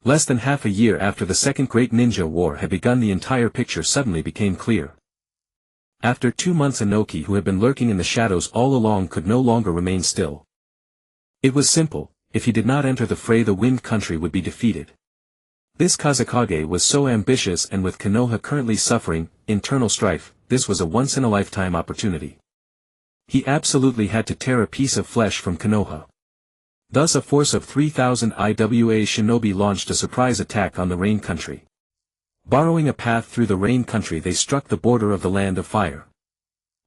Less than half a year after the Second Great Ninja War had begun, the entire picture suddenly became clear. After 2 months, Inoki, who had been lurking in the shadows all along, could no longer remain still. It was simple: if he did not enter the fray, the Wind Country would be defeated. This Kazekage was so ambitious, and with Konoha currently suffering internal strife, this was a once-in-a-lifetime opportunity. He absolutely had to tear a piece of flesh from Konoha. Thus a force of 3,000 IWA shinobi launched a surprise attack on the Rain Country. Borrowing a path through the Rain Country, they struck the border of the Land of Fire.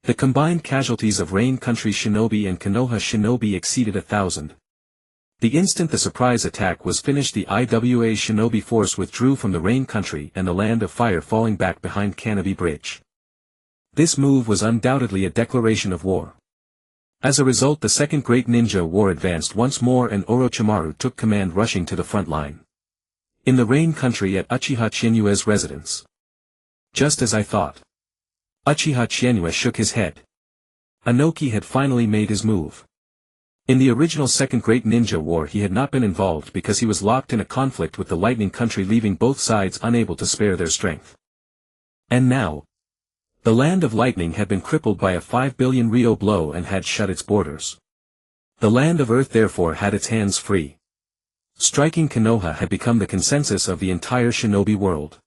The combined casualties of Rain Country shinobi and Konoha shinobi exceeded 1,000. The instant the surprise attack was finished, the IWA shinobi force withdrew from the Rain Country and the Land of Fire, falling back behind Canopy Bridge. This move was undoubtedly a declaration of war. As a result, the Second Great Ninja War advanced once more, and Orochimaru took command, rushing to the front line. In the Rain Country, at Uchiha Chinue's residence. Just as I thought. Uchiha Chinue shook his head. Inoki had finally made his move. In the original Second Great Ninja War he had not been involved because he was locked in a conflict with the Lightning Country, leaving both sides unable to spare their strength. And now, the Land of Lightning had been crippled by a 5 billion Ryo blow and had shut its borders. The Land of Earth therefore had its hands free. Striking Konoha had become the consensus of the entire shinobi world.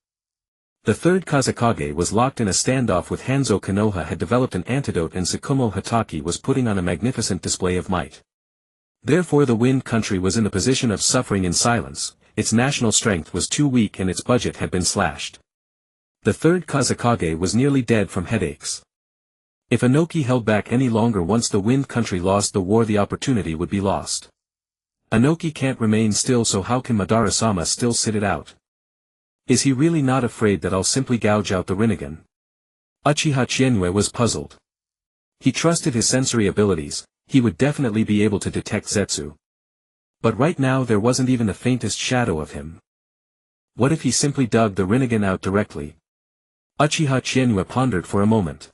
The third Kazekage was locked in a standoff with Hanzo. Konoha had developed an antidote, and Tsukumo Hatake was putting on a magnificent display of might. Therefore the Wind Country was in the position of suffering in silence. Its national strength was too weak and its budget had been slashed. The third Kazekage was nearly dead from headaches. If Inoki held back any longer, once the Wind Country lost the war, the opportunity would be lost. Inoki can't remain still, so how can Madara-sama still sit it out? Is he really not afraid that I'll simply gouge out the Rinnegan? Uchiha Chinue was puzzled. He trusted his sensory abilities, he would definitely be able to detect Zetsu. But right now there wasn't even the faintest shadow of him. What if he simply dug the Rinnegan out directly? Uchiha Chinue pondered for a moment.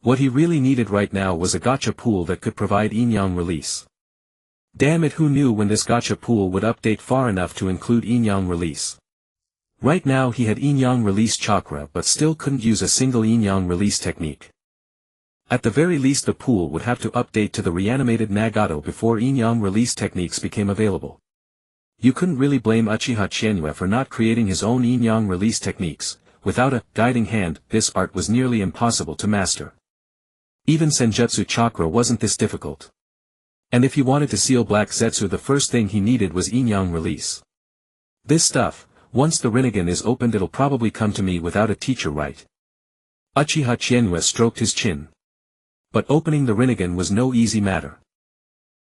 What he really needed right now was a gacha pool that could provide yin-yang release. Damn it, who knew when this gacha pool would update far enough to include yin-yang release? Right now he had yin-yang release chakra, but still couldn't use a single yin-yang release technique. At the very least the pool would have to update to the reanimated Nagato before yin-yang release techniques became available. You couldn't really blame Uchiha Chinue for not creating his own yin-yang release techniques. Without a guiding hand, this art was nearly impossible to master. Even Senjutsu chakra wasn't this difficult. And if he wanted to seal Black Zetsu, the first thing he needed was yin-yang release. This stuff, once the Rinnegan is opened, it'll probably come to me without a teacher, right? Uchiha Chinue stroked his chin. But opening the Rinnegan was no easy matter.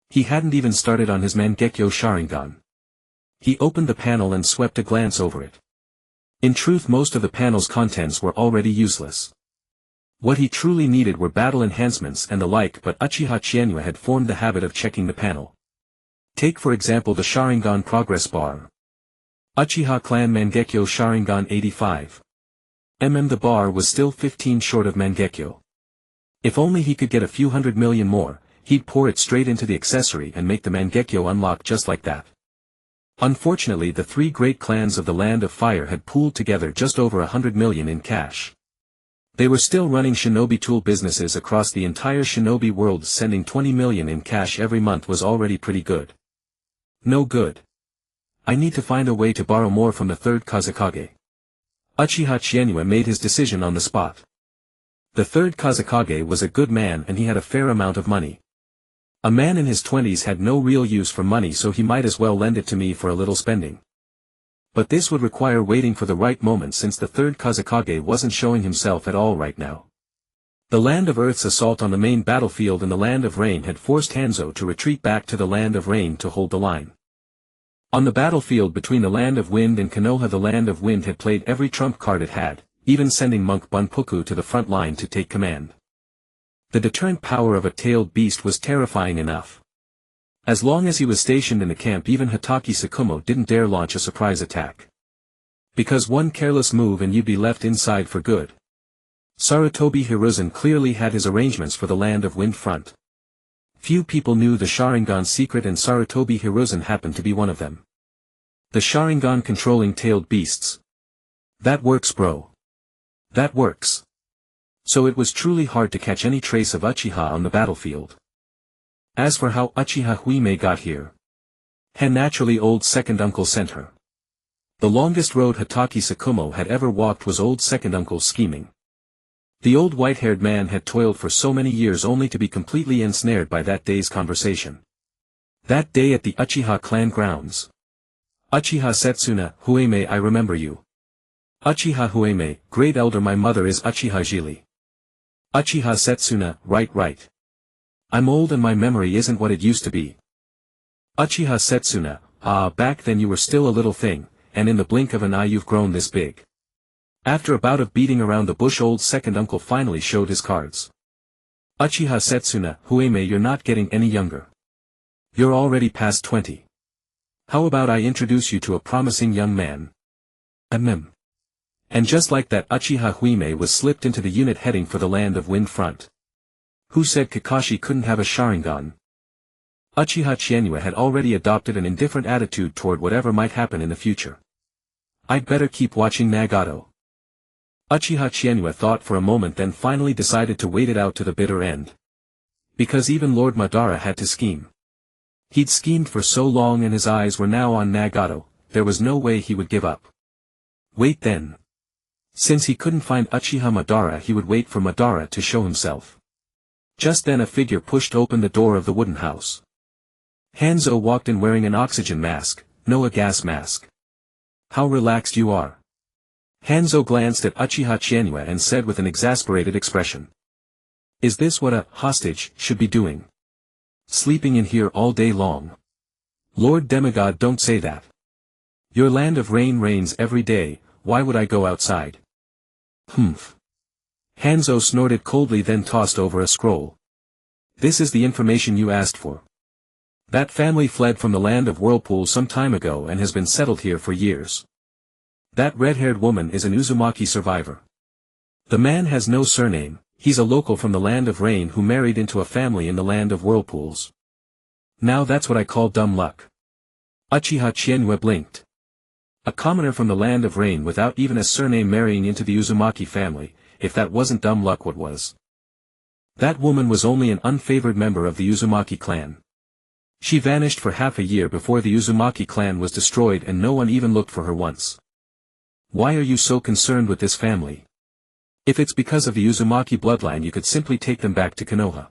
He hadn't even started on his Mangekyo Sharingan. He opened the panel and swept a glance over it. In truth, most of the panel's contents were already useless. What he truly needed were battle enhancements and the like, but Uchiha Chinue had formed the habit of checking the panel. Take for example the Sharingan progress bar. Uchiha Clan Mangekyo Sharingan 85. The bar was still 15 short of Mangekyo. If only he could get a few 100 million more, he'd pour it straight into the accessory and make the Mangekyo unlock just like that. Unfortunately, the three great clans of the Land of Fire had pooled together just over 100 million in cash. They were still running shinobi tool businesses across the entire shinobi world. Sending 20 million in cash every month was already pretty good. No good. I need to find a way to borrow more from the third Kazekage. Uchiha Chienue made his decision on the spot. The third Kazekage was a good man and he had a fair amount of money. A man in his 20s had no real use for money, so he might as well lend it to me for a little spending. But this would require waiting for the right moment, since the third Kazekage wasn't showing himself at all right now. The Land of Earth's assault on the main battlefield in the Land of Rain had forced Hanzo to retreat back to the Land of Rain to hold the line. On the battlefield between the Land of Wind and Konoha, the Land of Wind had played every trump card it had, even sending monk Bunpuku to the front line to take command. The deterrent power of a tailed beast was terrifying enough. As long as he was stationed in the camp, even Hitaki Tsukumo didn't dare launch a surprise attack. Because one careless move and you'd be left inside for good. Sarutobi Hiruzen clearly had his arrangements for the Land of Wind front. Few people knew the Sharingan's secret, and Sarutobi Hiruzen happened to be one of them. The Sharingan controlling tailed beasts. That works, bro. That works. So it was truly hard to catch any trace of Uchiha on the battlefield. As for how Uchiha Huime got here, naturally old second uncle sent her. The longest road Hitaki Tsukumo had ever walked was old second uncle's scheming. The old white-haired man had toiled for so many years only to be completely ensnared by that day's conversation. That day at the Uchiha clan grounds. Uchiha Setsuna, Huime, I remember you. Uchiha Huime, great elder, my mother is Uchiha Jili. Uchiha Setsuna, right. I'm old and my memory isn't what it used to be. Uchiha Setsuna, back then you were still a little thing, and in the blink of an eye you've grown this big. After a bout of beating around the bush, old second uncle finally showed his cards. Uchiha Setsuna, Huime, you're not getting any younger. You're already past 20. How about I introduce you to a promising young man? And just like that, Uchiha Huime was slipped into the unit heading for the Land of Wind front. Who said Kakashi couldn't have a Sharingan? Uchiha Chienue had already adopted an indifferent attitude toward whatever might happen in the future. I'd better keep watching Nagato. Uchiha Chienue thought for a moment, then finally decided to wait it out to the bitter end. Because even Lord Madara had to scheme. He'd schemed for so long and his eyes were now on Nagato, there was no way he would give up. Wait then. Since he couldn't find Uchiha Madara, he would wait for Madara to show himself. Just then a figure pushed open the door of the wooden house. Hanzo walked in wearing an oxygen mask, no, a gas mask. How relaxed you are. Hanzo glanced at Uchiha Chienue and said with an exasperated expression. Is this what a hostage should be doing? Sleeping in here all day long? Lord Demigod, don't say that. Your Land of Rain rains every day, why would I go outside? Humph. Hanzo snorted coldly, then tossed over a scroll. This is the information you asked for. That family fled from the Land of Whirlpool some time ago and has been settled here for years. That red-haired woman is an Uzumaki survivor. The man has no surname, he's a local from the Land of Rain who married into a family in the Land of Whirlpools. Now that's what I call dumb luck. Uchiha Chienue blinked. A commoner from the Land of Rain without even a surname marrying into the Uzumaki family, if that wasn't dumb luck, what was? That woman was only an unfavored member of the Uzumaki clan. She vanished for half a year before the Uzumaki clan was destroyed and no one even looked for her once. Why are you so concerned with this family? If it's because of the Uzumaki bloodline, you could simply take them back to Konoha.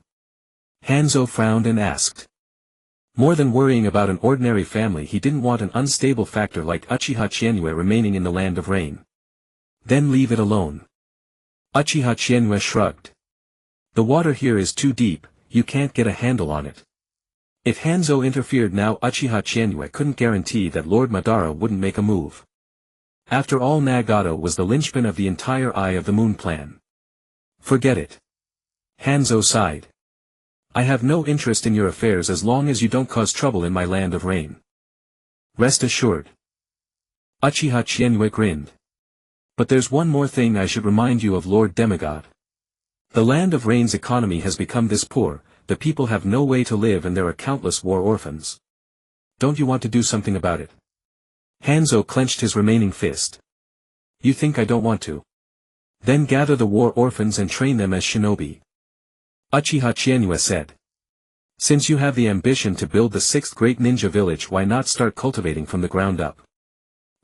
Hanzo frowned and asked. More than worrying about an ordinary family, he didn't want an unstable factor like Uchiha Chienue remaining in the Land of Rain. Then leave it alone. Uchiha Chienue shrugged. The water here is too deep, you can't get a handle on it. If Hanzo interfered now, Uchiha Chienue couldn't guarantee that Lord Madara wouldn't make a move. After all, Nagato was the linchpin of the entire Eye of the Moon plan. Forget it. Hanzo sighed. I have no interest in your affairs as long as you don't cause trouble in my Land of Rain. Rest assured. Uchiha Chienue grinned. But there's one more thing I should remind you of, Lord Demigod. The Land of Rain's economy has become this poor, the people have no way to live and there are countless war orphans. Don't you want to do something about it? Hanzo clenched his remaining fist. You think I don't want to? Then gather the war orphans and train them as shinobi. Uchiha Chienue said. Since you have the ambition to build the 6th great ninja village, why not start cultivating from the ground up?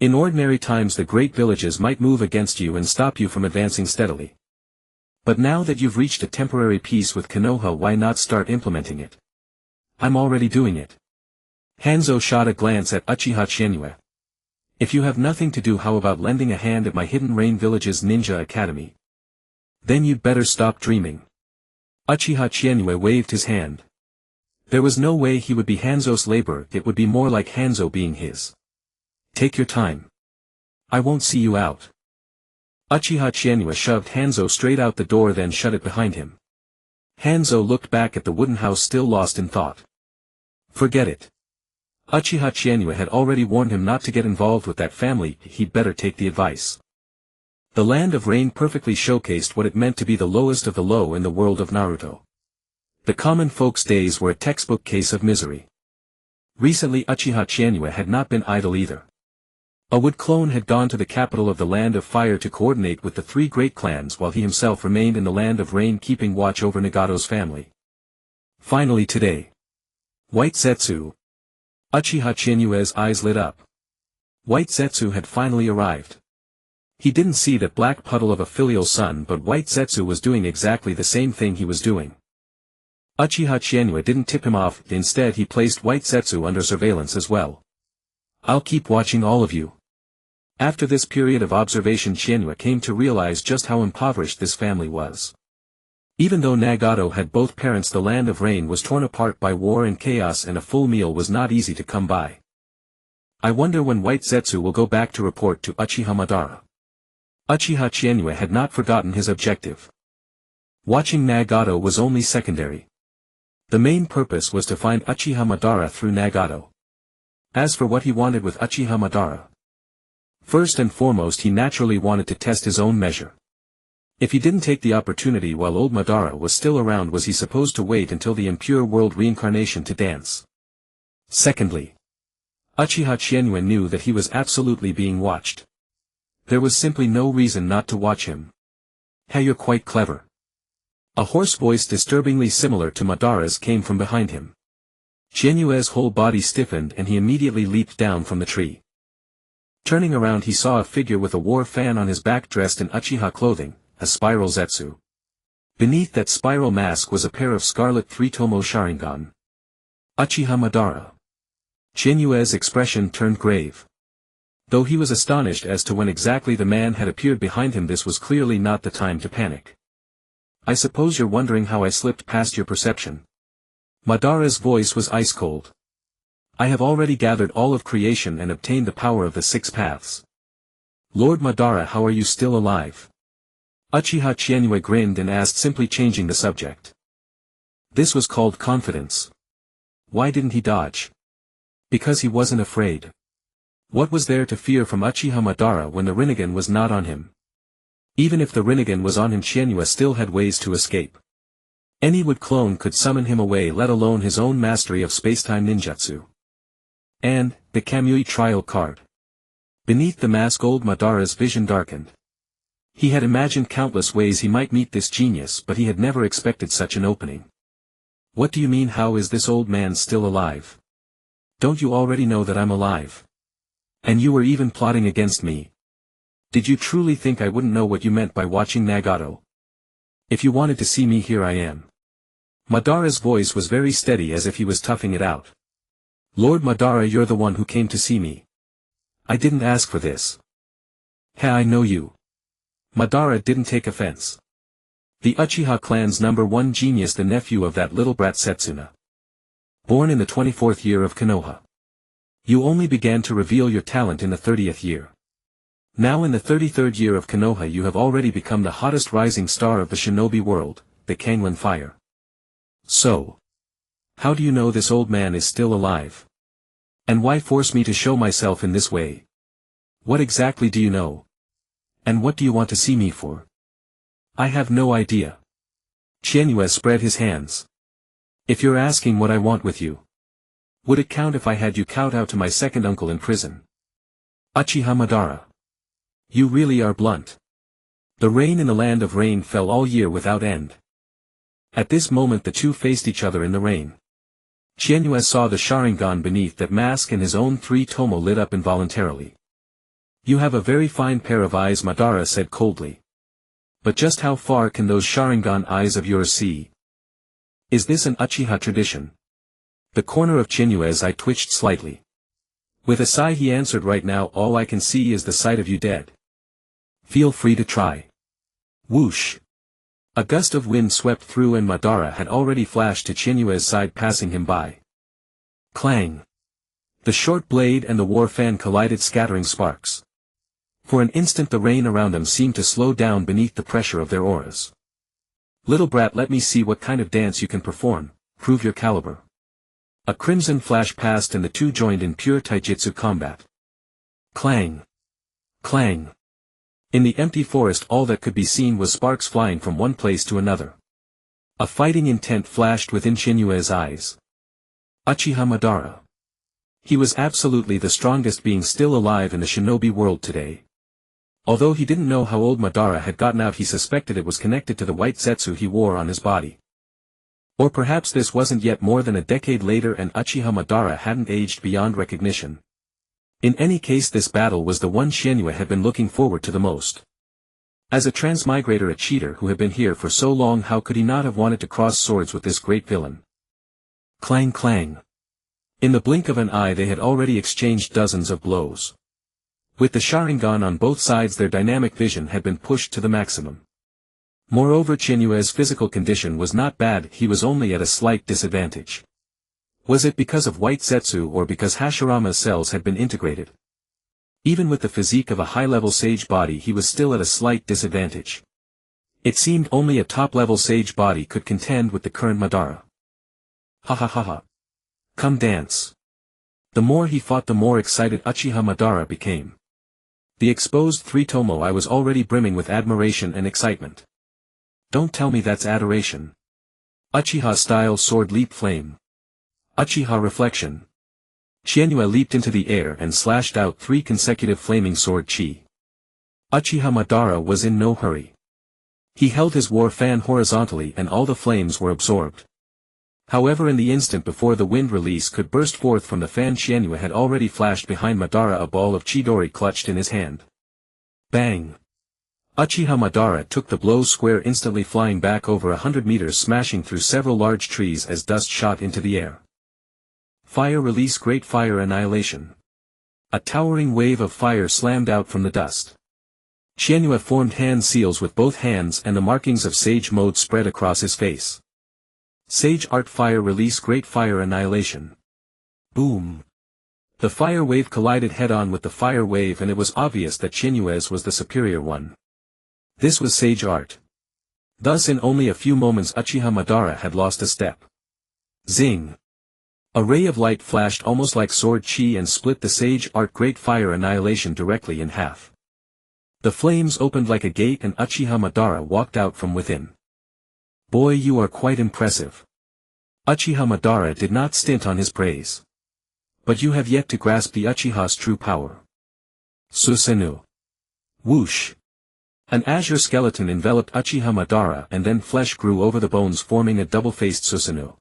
In ordinary times the great villages might move against you and stop you from advancing steadily. But now that you've reached a temporary peace with Konoha, why not start implementing it? I'm already doing it. Hanzo shot a glance at Uchiha Chizuki. If you have nothing to do, how about lending a hand at my Hidden Rain Village's Ninja Academy? Then you'd better stop dreaming. Uchiha Chizuki waved his hand. There was no way he would be Hanzo's labor, it would be more like Hanzo being his. Take your time. I won't see you out. Uchiha Chizuki shoved Hanzo straight out the door, then shut it behind him. Hanzo looked back at the wooden house, still lost in thought. Forget it. Uchiha Chizuki had already warned him not to get involved with that family, he'd better take the advice. The Land of Rain perfectly showcased what it meant to be the lowest of the low in the world of Naruto. The common folks' days were a textbook case of misery. Recently Uchiha Chizuki had not been idle either. A wood clone had gone to the capital of the Land of Fire to coordinate with the three great clans, while he himself remained in the Land of Rain keeping watch over Nagato's family. Finally today. White Zetsu. Uchiha Chizuki's eyes lit up. White Zetsu had finally arrived. He didn't see that black puddle of a filial son, but White Zetsu was doing exactly the same thing he was doing. Uchiha Chizuki didn't tip him off, instead he placed White Zetsu under surveillance as well. I'll keep watching all of you. After this period of observation, Chizuki came to realize just how impoverished this family was. Even though Nagato had both parents, the Land of Rain was torn apart by war and chaos, and a full meal was not easy to come by. I wonder when White Zetsu will go back to report to Uchiha Madara. Uchiha Chizuki had not forgotten his objective. Watching Nagato was only secondary. The main purpose was to find Uchiha Madara through Nagato. As for what he wanted with Uchiha Madara, first and foremost he naturally wanted to test his own measure. If he didn't take the opportunity while old Madara was still around, was he supposed to wait until the impure world reincarnation to dance? Secondly, Uchiha Chizuki knew that he was absolutely being watched. There was simply no reason not to watch him. Hey, you're quite clever. A hoarse voice disturbingly similar to Madara's came from behind him. Chizuki's whole body stiffened and he immediately leaped down from the tree. Turning around he saw a figure with a war fan on his back, dressed in Uchiha clothing, a spiral Zetsu. Beneath that spiral mask was a pair of scarlet three-tomo Sharingan. Uchiha Madara. Chizuki's expression turned grave. Though he was astonished as to when exactly the man had appeared behind him, this was clearly not the time to panic. I suppose you're wondering how I slipped past your perception. Madara's voice was ice cold. I have already gathered all of creation and obtained the power of the six paths. Lord Madara, how are you still alive? Uchiha Chizuki grinned and asked, simply changing the subject. This was called confidence. Why didn't he dodge? Because he wasn't afraid. What was there to fear from Uchiha Madara when the Rinnegan was not on him? Even if the Rinnegan was on him, Chizuki still had ways to escape. Any wood clone could summon him away, let alone his own mastery of spacetime ninjutsu. And, the Kamui trial card. Beneath the mask old Madara's vision darkened. He had imagined countless ways he might meet this genius, but he had never expected such an opening. What do you mean, how is this old man still alive? Don't you already know that I'm alive? And you were even plotting against me. Did you truly think I wouldn't know what you meant by watching Nagato? If you wanted to see me, here I am. Madara's voice was very steady, as if he was toughing it out. Lord Madara, you're the one who came to see me. I didn't ask for this. Hey, I know you. Madara didn't take offense. The Uchiha clan's #1 genius, the nephew of that little brat Setsuna. Born in the 24th year of Konoha. You only began to reveal your talent in the 30th year. Now in the 33rd year of Konoha you have already become the hottest rising star of the shinobi world, the Kanglen Fire. So, how do you know this old man is still alive? And why force me to show myself in this way? What exactly do you know? And what do you want to see me for? I have no idea. Chizuki spread his hands. If you're asking what I want with you, would it count if I had you kowtow to my second uncle in prison? Uchiha Madara. You really are blunt. The rain in the Land of Rain fell all year without end. At this moment the two faced each other in the rain. Chizuki saw the Sharingan beneath that mask and his own three-tomo lit up involuntarily. You have a very fine pair of eyes, Madara said coldly. But just how far can those Sharingan eyes of yours see? Is this an Uchiha tradition? The corner of Chinue's eye twitched slightly. With a sigh he answered, right now all I can see is the sight of you dead. Feel free to try. Whoosh! A gust of wind swept through and Madara had already flashed to Chinue's side, passing him by. Clang! The short blade and the war fan collided, scattering sparks. For an instant the rain around them seemed to slow down beneath the pressure of their auras. Little brat, let me see what kind of dance you can perform, prove your caliber. A crimson flash passed and the two joined in pure taijutsu combat. Clang! Clang! In the empty forest all that could be seen was sparks flying from one place to another. A fighting intent flashed within Chinue's eyes. Uchiha Madara. He was absolutely the strongest being still alive in the shinobi world today. Although he didn't know how old Madara had gotten out, he suspected it was connected to the white zetsu he wore on his body. Or perhaps this wasn't yet more than a decade later and Uchiha Madara hadn't aged beyond recognition. In any case, this battle was the one Shinue had been looking forward to the most. As a transmigrator, a cheater who had been here for so long, how could he not have wanted to cross swords with this great villain? Clang clang. In the blink of an eye they had already exchanged dozens of blows. With the Sharingan on both sides, their dynamic vision had been pushed to the maximum. Moreover, Chinue's physical condition was not bad, he was only at a slight disadvantage. Was it because of white zetsu or because Hashirama's cells had been integrated? Even with the physique of a high-level sage body he was still at a slight disadvantage. It seemed only a top-level sage body could contend with the current Madara. Ha ha ha ha. Come dance. The more he fought the more excited Uchiha Madara became. The exposed three-tomo eye was already brimming with admiration and excitement. Don't tell me that's adoration. Uchiha-style sword leap flame. Uchiha reflection. Chienue leaped into the air and slashed out 3 consecutive flaming sword chi. Uchiha Madara was in no hurry. He held his war fan horizontally and all the flames were absorbed. However, in the instant before the wind release could burst forth from the fan, Chienue had already flashed behind Madara, a ball of Chidori clutched in his hand. Bang! Uchiha Madara took the blow square, instantly flying back over 100 meters, smashing through several large trees as dust shot into the air. Fire release, great fire annihilation. A towering wave of fire slammed out from the dust. Chienue formed hand seals with both hands and the markings of sage mode spread across his face. Sage art, fire release, great fire annihilation. Boom! The fire wave collided head-on with the fire wave and it was obvious that Chinue's was the superior one. This was sage art. Thus in only a few moments Uchiha Madara had lost a step. Zing! A ray of light flashed almost like sword chi and split the sage art great fire annihilation directly in half. The flames opened like a gate and Uchiha Madara walked out from within. Boy, you are quite impressive. Uchiha Madara did not stint on his praise. But you have yet to grasp the Uchiha's true power. Susanoo. Whoosh. An azure skeleton enveloped Uchiha Madara and then flesh grew over the bones, forming a double-faced Susanoo.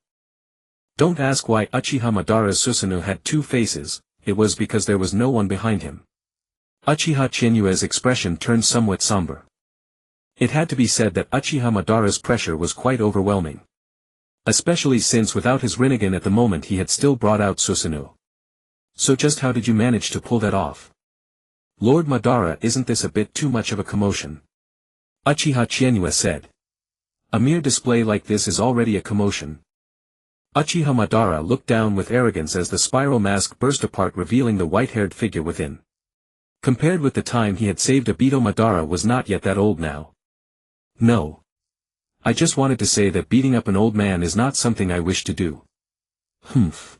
Don't ask why Uchiha Madara's Susanoo had 2 faces, it was because there was no one behind him. Uchiha Chinue's expression turned somewhat somber. It had to be said that Uchiha Madara's pressure was quite overwhelming. Especially since without his Rinnegan at the moment he had still brought out Susanoo. So just how did you manage to pull that off? Lord Madara, isn't this a bit too much of a commotion? Uchiha Chienue said. A mere display like this is already a commotion. Uchiha Madara looked down with arrogance as the spiral mask burst apart, revealing the white-haired figure within. Compared with the time he had saved Obito, Madara was not yet that old now. No. I just wanted to say that beating up an old man is not something I wish to do. Humph.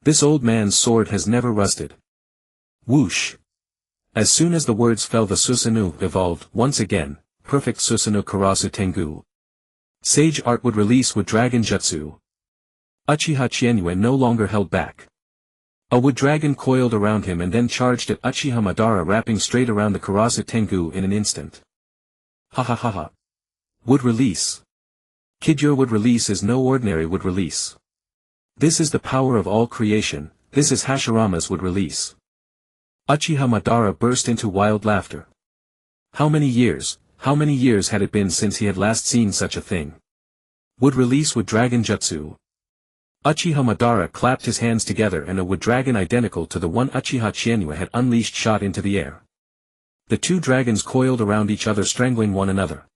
This old man's sword has never rusted. Whoosh. As soon as the words fell, the Susanoo evolved once again, perfect Susanoo Karasu Tengu. Sage art would release with Dragon Jutsu. Uchiha Chienue no longer held back. A wood dragon coiled around him and then charged at Uchiha Madara, wrapping straight around the Karasu Tengu in an instant. Ha ha ha ha. Wood release. Kid, your wood release is no ordinary wood release. This is the power of all creation, this is Hashirama's wood release. Uchiha Madara burst into wild laughter. How many years had it been since he had last seen such a thing? Wood release Wood Dragon Jutsu. Uchiha Madara clapped his hands together and a wood dragon identical to the one Uchiha Chienue had unleashed shot into the air. The two dragons coiled around each other strangling one another.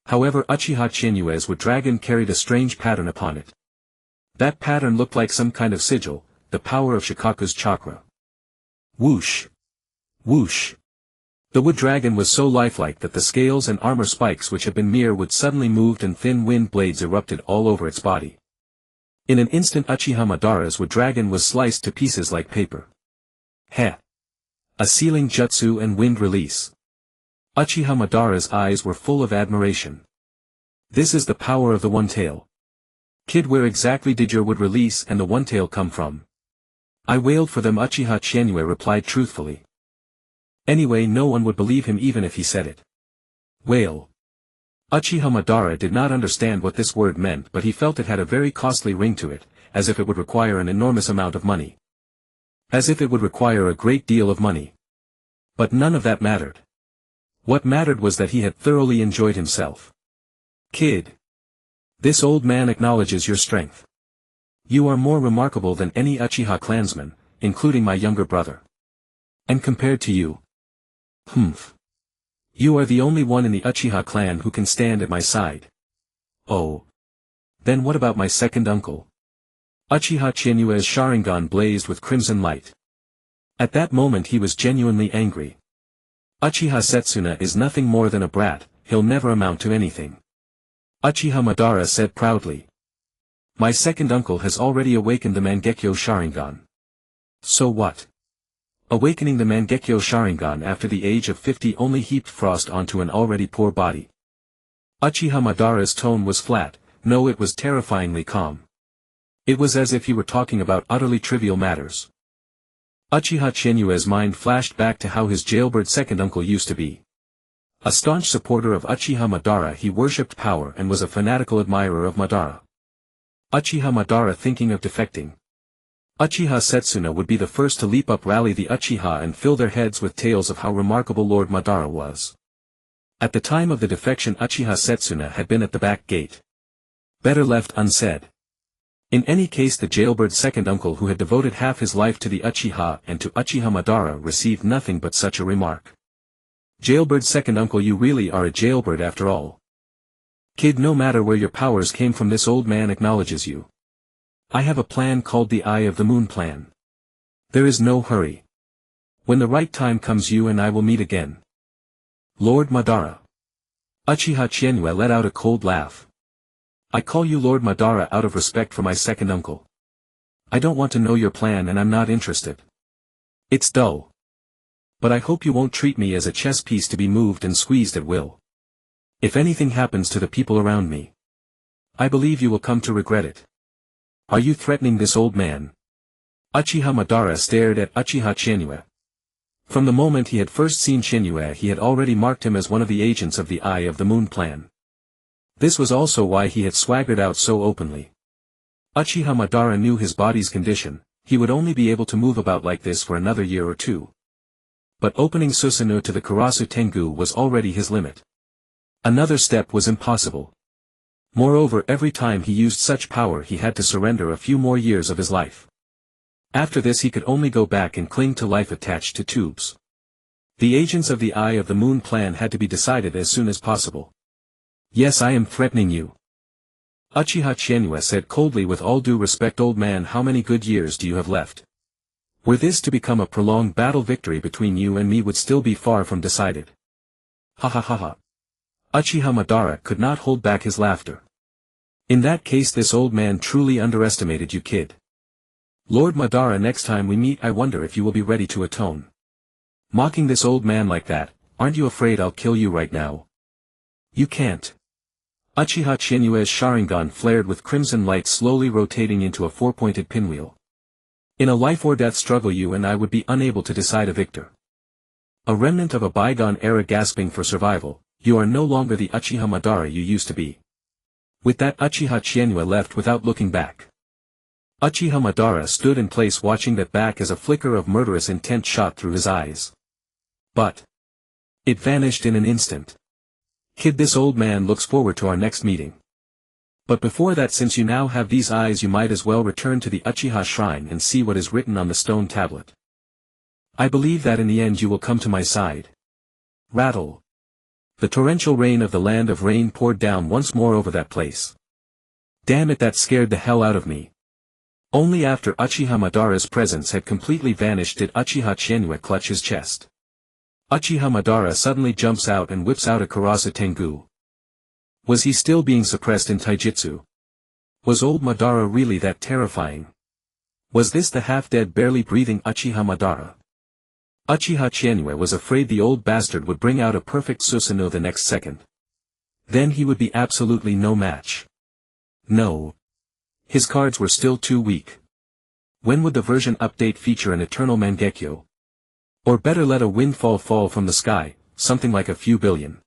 However, Uchiha Chienue's wood dragon carried a strange pattern upon it. That pattern looked like some kind of sigil, the power of Shikaku's chakra. Whoosh! Whoosh! The wood dragon was so lifelike that the scales and armor spikes which had been mere wood suddenly moved and thin wind blades erupted all over its body. In an instant Uchiha Madara's wood dragon was sliced to pieces like paper. Heh! A sealing jutsu and wind release. Uchiha Madara's eyes were full of admiration. This is the power of the one tail. Kid, where exactly did your wood release and the one tail come from? I wailed for them. Uchiha Chienue replied truthfully. Anyway, no one would believe him even if he said it. Wail. Uchiha Madara did not understand what this word meant, but he felt it had a very costly ring to it, as if it would require an enormous amount of money. As if it would require a great deal of money. But none of that mattered. What mattered was that he had thoroughly enjoyed himself. Kid. This old man acknowledges your strength. You are more remarkable than any Uchiha clansman, including my younger brother. And compared to you. Humph. You are the only one in the Uchiha clan who can stand at my side. Oh. Then what about my second uncle? Uchiha Chienue's Sharingan blazed with crimson light. At that moment he was genuinely angry. Uchiha Setsuna is nothing more than a brat, he'll never amount to anything. Uchiha Madara said proudly. My second uncle has already awakened the Mangekyo Sharingan. So what? Awakening the Mangekyo Sharingan after the age of 50 only heaped frost onto an already poor body. Uchiha Madara's tone was flat, no, it was terrifyingly calm. It was as if he were talking about utterly trivial matters. Uchiha Chienue's mind flashed back to how his jailbird second uncle used to be. A staunch supporter of Uchiha Madara, he worshipped power and was a fanatical admirer of Madara. Uchiha Madara thinking of defecting. Uchiha Setsuna would be the first to leap up, rally the Uchiha and fill their heads with tales of how remarkable Lord Madara was. At the time of the defection Uchiha Setsuna had been at the back gate. Better left unsaid. In any case, the jailbird second uncle who had devoted half his life to the Uchiha and to Uchiha Madara received nothing but such a remark. Jailbird second uncle, you really are a jailbird after all. Kid, no matter where your powers came from, this old man acknowledges you. I have a plan called the Eye of the Moon plan. There is no hurry. When the right time comes, you and I will meet again. Lord Madara. Uchiha Chienue let out a cold laugh. I call you Lord Madara out of respect for my second uncle. I don't want to know your plan and I'm not interested. It's dull. But I hope you won't treat me as a chess piece to be moved and squeezed at will. If anything happens to the people around me, I believe you will come to regret it. Are you threatening this old man? Uchiha Madara stared at Uchiha Chienue. From the moment he had first seen Chienue, he had already marked him as one of the agents of the Eye of the Moon plan. This was also why he had swaggered out so openly. Uchiha Madara knew his body's condition, he would only be able to move about like this for another year or two. But opening Susanoo to the Karasu Tengu was already his limit. Another step was impossible. Moreover, every time he used such power he had to surrender a few more years of his life. After this he could only go back and cling to life attached to tubes. The agents of the Eye of the Moon plan had to be decided as soon as possible. Yes, I am threatening you. Uchiha Chienue said coldly, with all due respect, old man, how many good years do you have left? Were this to become a prolonged battle, victory between you and me would still be far from decided. Ha ha ha ha. Uchiha Madara could not hold back his laughter. In that case this old man truly underestimated you, kid. Lord Madara, next time we meet I wonder if you will be ready to atone. Mocking this old man like that, aren't you afraid I'll kill you right now? You can't. Uchiha Chienue's Sharingan flared with crimson light, slowly rotating into a four-pointed pinwheel. In a life-or-death struggle you and I would be unable to decide a victor. A remnant of a bygone era gasping for survival, you are no longer the Uchiha Madara you used to be. With that Uchiha Chienue left without looking back. Uchiha Madara stood in place watching that back as a flicker of murderous intent shot through his eyes. But it vanished in an instant. Kid, this old man looks forward to our next meeting. But before that, since you now have these eyes, you might as well return to the Uchiha shrine and see what is written on the stone tablet. I believe that in the end you will come to my side. Rattle. The torrential rain of the land of rain poured down once more over that place. Damn it, that scared the hell out of me. Only after Uchiha Madara's presence had completely vanished did Uchiha Chizuki clutch his chest. Uchiha Madara suddenly jumps out and whips out a Karasa Tengu. Was he still being suppressed in taijutsu? Was old Madara really that terrifying? Was this the half-dead, barely breathing Uchiha Madara? Uchiha Chizuki was afraid the old bastard would bring out a perfect Susanoo the next second. Then he would be absolutely no match. No. His cards were still too weak. When would the version update feature an eternal Mangekyo? Or better, let a windfall fall from the sky, something like a few billion.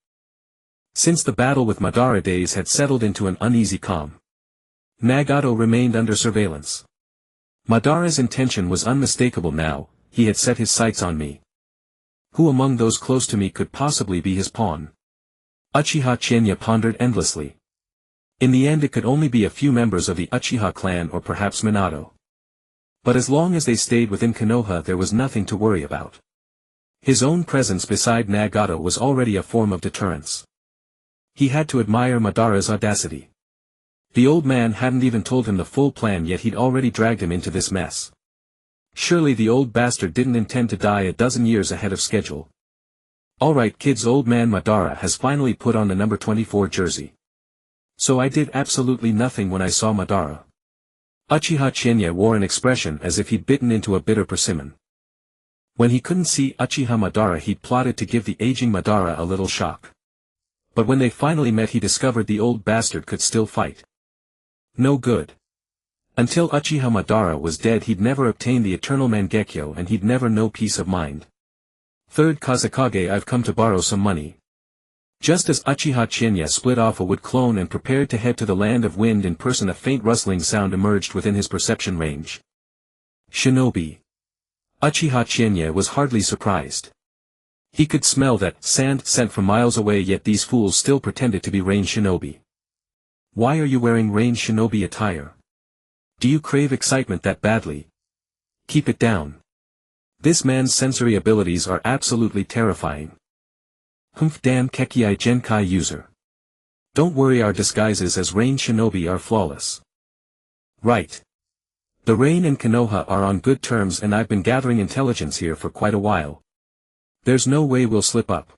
Since the battle with Madara, days had settled into an uneasy calm. Nagato remained under surveillance. Madara's intention was unmistakable now. He had set his sights on me. Who among those close to me could possibly be his pawn? Uchiha Chizuki pondered endlessly. In the end, it could only be a few members of the Uchiha clan, or perhaps Minato. But as long as they stayed within Konoha, there was nothing to worry about. His own presence beside Nagato was already a form of deterrence. He had to admire Madara's audacity. The old man hadn't even told him the full plan, yet he'd already dragged him into this mess. Surely the old bastard didn't intend to die a dozen years ahead of schedule. Alright kids, old man Madara has finally put on the number 24 jersey. So I did absolutely nothing when I saw Madara. Uchiha Chizuki wore an expression as if he'd bitten into a bitter persimmon. When he couldn't see Uchiha Madara, he'd plotted to give the aging Madara a little shock. But when they finally met, he discovered the old bastard could still fight. No good. Until Uchiha Madara was dead, he'd never obtain the eternal Mangekyo, and he'd never know peace of mind. Third Kazekage, I've come to borrow some money. Just as Uchiha Chizuki split off a wood clone and prepared to head to the land of wind in person, a faint rustling sound emerged within his perception range. Shinobi. Uchiha Chizuki was hardly surprised. He could smell that sand scent from miles away, yet these fools still pretended to be range shinobi. Why are you wearing range shinobi attire? Do you crave excitement that badly? Keep it down. This man's sensory abilities are absolutely terrifying. Humph, damn Kekkei Genkai user. Don't worry, our disguises as range shinobi are flawless. Right. The Rain and Konoha are on good terms, and I've been gathering intelligence here for quite a while. There's no way we'll slip up.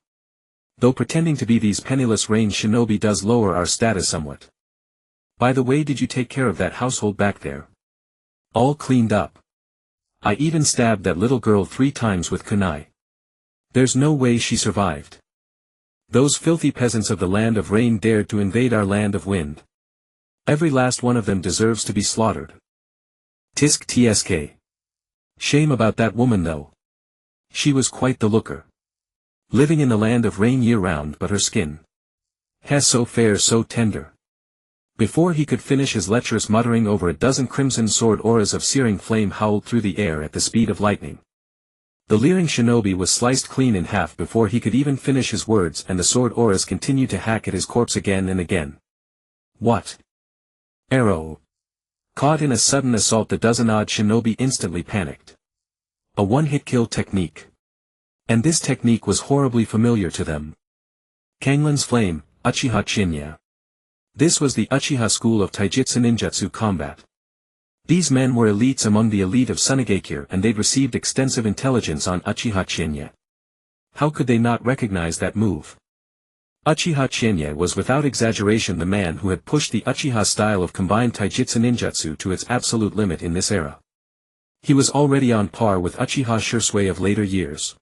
Though pretending to be these penniless range shinobi does lower our status somewhat. By the way, did you take care of that household back there? All cleaned up. I even stabbed that little girl 3 times with kunai. There's no way she survived. Those filthy peasants of the land of rain dared to invade our land of wind. Every last one of them deserves to be slaughtered. Tisk tsk. Shame about that woman though. She was quite the looker. Living in the land of rain year-round, but her skin. Has so fair, so tender. Before he could finish his lecherous muttering, over a dozen crimson sword auras of searing flame howled through the air at the speed of lightning. The leering shinobi was sliced clean in half before he could even finish his words, and the sword auras continued to hack at his corpse again and again. What? Arrow. Caught in a sudden assault, the dozen-odd shinobi instantly panicked. A one-hit kill technique. And this technique was horribly familiar to them. Kanglin's Flame, Uchiha Chizuki. This was the Uchiha school of taijutsu ninjutsu combat. These men were elites among the elite of Tsunegakure, and they'd received extensive intelligence on Uchiha Chizuki. How could they not recognize that move? Uchiha Chizuki was without exaggeration the man who had pushed the Uchiha style of combined taijutsu ninjutsu to its absolute limit in this era. He was already on par with Uchiha Shisui of later years.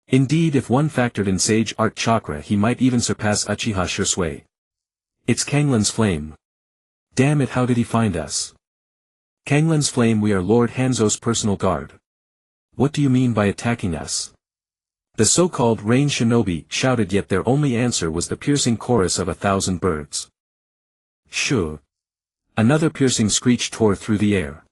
Indeed, if one factored in Sage Art Chakra, he might even surpass Uchiha Shisui. It's Kanglin's Flame. Damn it, how did he find us? Kanglin's Flame, we are Lord Hanzo's personal guard. What do you mean by attacking us? The so-called rain shinobi shouted, yet their only answer was the piercing chorus of 1,000 birds. Shoo! Another piercing screech tore through the air.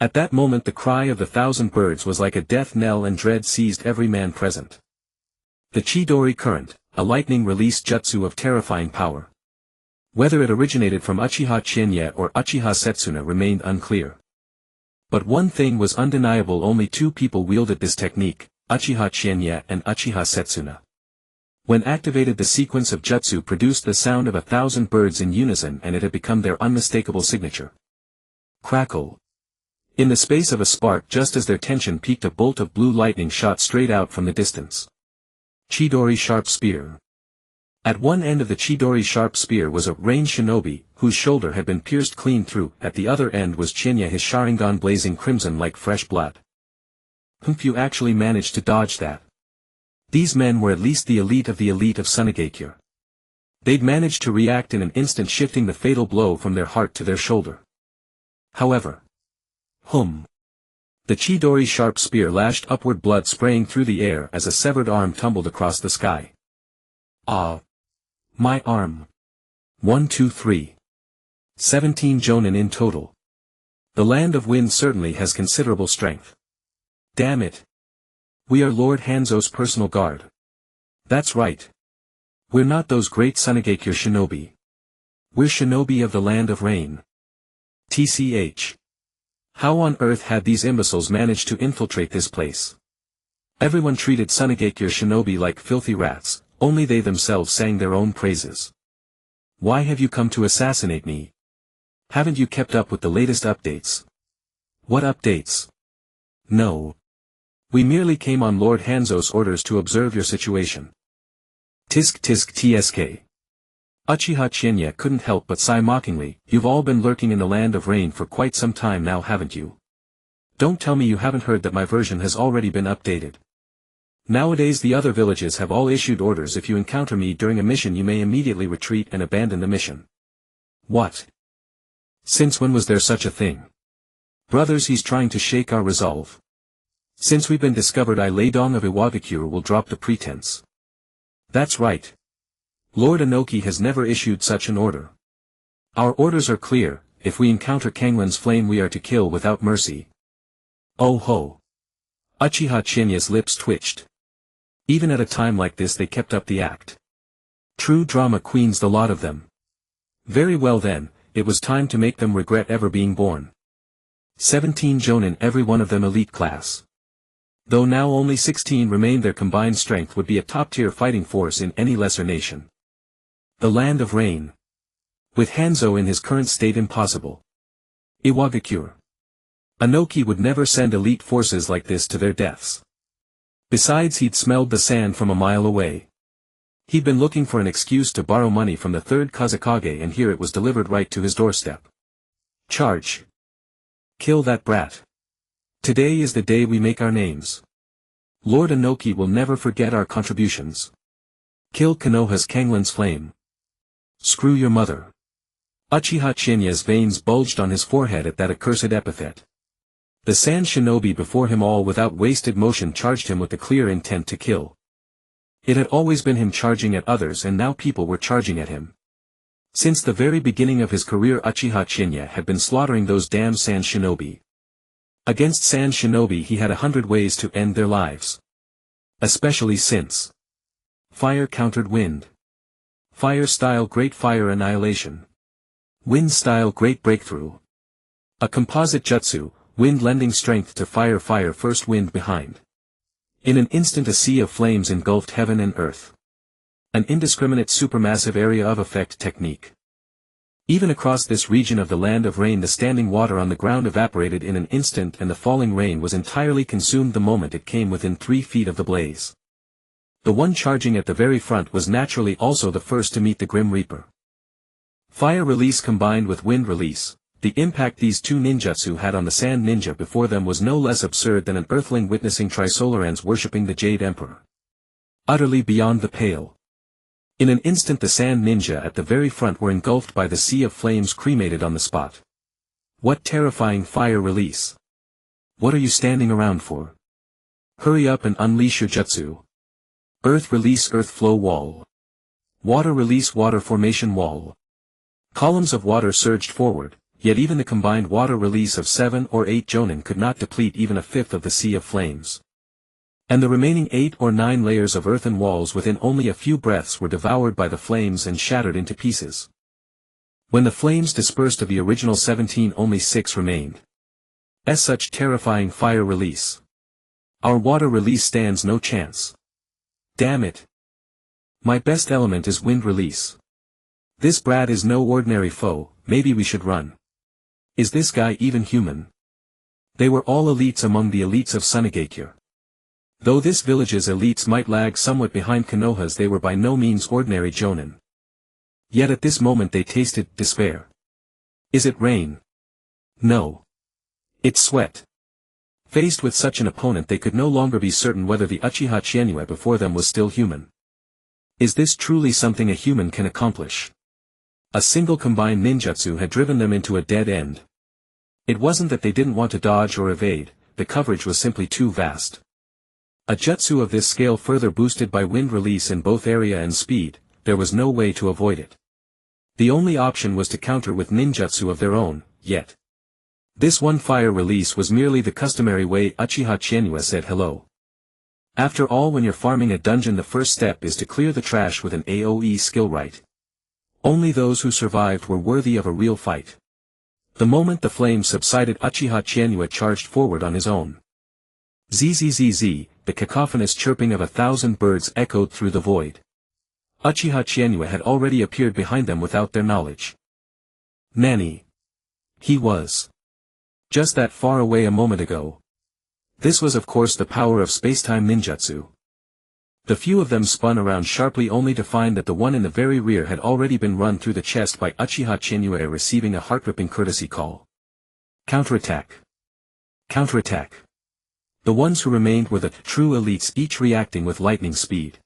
At that moment the cry of the 1,000 birds was like a death knell and dread seized every man present. The Chidori current, a lightning release jutsu of terrifying power. Whether it originated from Uchiha Chinya or Uchiha Setsuna remained unclear. But one thing was undeniable: only two people wielded this technique, Uchiha Chinya and Uchiha Setsuna. When activated, the sequence of jutsu produced the sound of 1,000 birds in unison, and it had become their unmistakable signature. Crackle. In the space of a spark, just as their tension peaked, a bolt of blue lightning shot straight out from the distance. Chidori sharp spear. At one end of the Chidori sharp spear was a range shinobi, whose shoulder had been pierced clean through. At the other end was Chinya, his Sharingan blazing crimson like fresh blood. You actually managed to dodge that. These men were at least the elite of Sunigakure. They'd managed to react in an instant, shifting the fatal blow from their heart to their shoulder. However. The Chidori sharp spear lashed upward, blood spraying through the air as a severed arm tumbled across the sky. Ah! My arm. 1 2 3. 17 jonin in total. The land of wind certainly has considerable strength. Damn it. We are Lord Hanzo's personal guard. That's right. We're not those great Sunigakure shinobi. We're shinobi of the land of rain. TCH. How on earth had these imbeciles managed to infiltrate this place? Everyone treated Sunigakure shinobi like filthy rats, only they themselves sang their own praises. Why have you come to assassinate me? Haven't you kept up with the latest updates? What updates? No. We merely came on Lord Hanzo's orders to observe your situation. Tisk tisk tsk. Uchiha Chinya couldn't help but sigh mockingly. You've all been lurking in the land of rain for quite some time now, haven't you? Don't tell me you haven't heard that my version has already been updated. Nowadays the other villages have all issued orders: if you encounter me during a mission, you may immediately retreat and abandon the mission. What? Since when was there such a thing? Brothers, he's trying to shake our resolve. Since we've been discovered, Lei Dong of Iwagakure will drop the pretense. That's right. Lord Inoki has never issued such an order. Our orders are clear: if we encounter Kanglin's flame, we are to kill without mercy. Oh ho! Uchiha Chinya's lips twitched. Even at a time like this they kept up the act. True drama queens, the lot of them. Very well then, it was time to make them regret ever being born. 17 jonin, every one of them elite class. Though now only 16 remained, their combined strength would be a top-tier fighting force in any lesser nation. The land of rain. With Hanzo in his current state, impossible. Iwagakure. Inoki would never send elite forces like this to their deaths. Besides, he'd smelled the sand from a mile away. He'd been looking for an excuse to borrow money from the third Kazekage, and here it was delivered right to his doorstep. Charge. Kill that brat. Today is the day we make our names. Lord Inoki will never forget our contributions. Kill Konoha's Kanglin's flame. Screw your mother. Uchiha Chinya's veins bulged on his forehead at that accursed epithet. The sand shinobi before him, all without wasted motion, charged him with the clear intent to kill. It had always been him charging at others, and now people were charging at him. Since the very beginning of his career, Uchiha Chinya had been slaughtering those damn sand shinobi. Against sand shinobi he had 100 ways to end their lives. Especially since fire countered wind. Fire style great fire annihilation. Wind style great breakthrough. A composite jutsu, wind lending strength to fire, fire first, wind behind. In an instant a sea of flames engulfed heaven and earth. An indiscriminate supermassive area of effect technique. Even across this region of the land of rain the standing water on the ground evaporated in an instant, and the falling rain was entirely consumed the moment it came within 3 feet of the blaze. The one charging at the very front was naturally also the first to meet the Grim Reaper. Fire release combined with wind release, the impact these two ninjutsu had on the sand ninja before them was no less absurd than an earthling witnessing Trisolarans worshipping the Jade Emperor. Utterly beyond the pale. In an instant the sand ninja at the very front were engulfed by the sea of flames, cremated on the spot. What terrifying fire release! What are you standing around for? Hurry up and unleash your jutsu. Earth release earth flow wall. Water release water formation wall. Columns of water surged forward, yet even the combined water release of 7 or 8 jonin could not deplete even a fifth of the sea of flames. And the remaining 8 or 9 layers of earthen walls within only a few breaths were devoured by the flames and shattered into pieces. When the flames dispersed of the original 17, only 6 remained. Such terrifying fire release. Our water release stands no chance. Damn it. My best element is wind release. This brat is no ordinary foe, maybe we should run. Is this guy even human? They were all elites among the elites of Sunigakure. Though this village's elites might lag somewhat behind Konoha's, they were by no means ordinary jonin. Yet at this moment they tasted despair. Is it rain? No. It's sweat. Faced with such an opponent, they could no longer be certain whether the Uchiha Chizuki before them was still human. Is this truly something a human can accomplish? A single combined ninjutsu had driven them into a dead end. It wasn't that they didn't want to dodge or evade, the coverage was simply too vast. A jutsu of this scale, further boosted by wind release in both area and speed, there was no way to avoid it. The only option was to counter with ninjutsu of their own, yet. This one fire release was merely the customary way Uchiha Chizuki said hello. After all, when you're farming a dungeon, the first step is to clear the trash with an AoE skill, right? Only those who survived were worthy of a real fight. The moment the flames subsided, Uchiha Chizuki charged forward on his own. Zzz, the cacophonous chirping of 1,000 birds echoed through the void. Uchiha Chizuki had already appeared behind them without their knowledge. Nani? He was just that far away a moment ago. This was of course the power of spacetime ninjutsu. The few of them spun around sharply, only to find that the one in the very rear had already been run through the chest by Uchiha Chizuki, receiving a heart-ripping courtesy call. Counterattack. Counterattack. The ones who remained were the true elites, each reacting with lightning speed.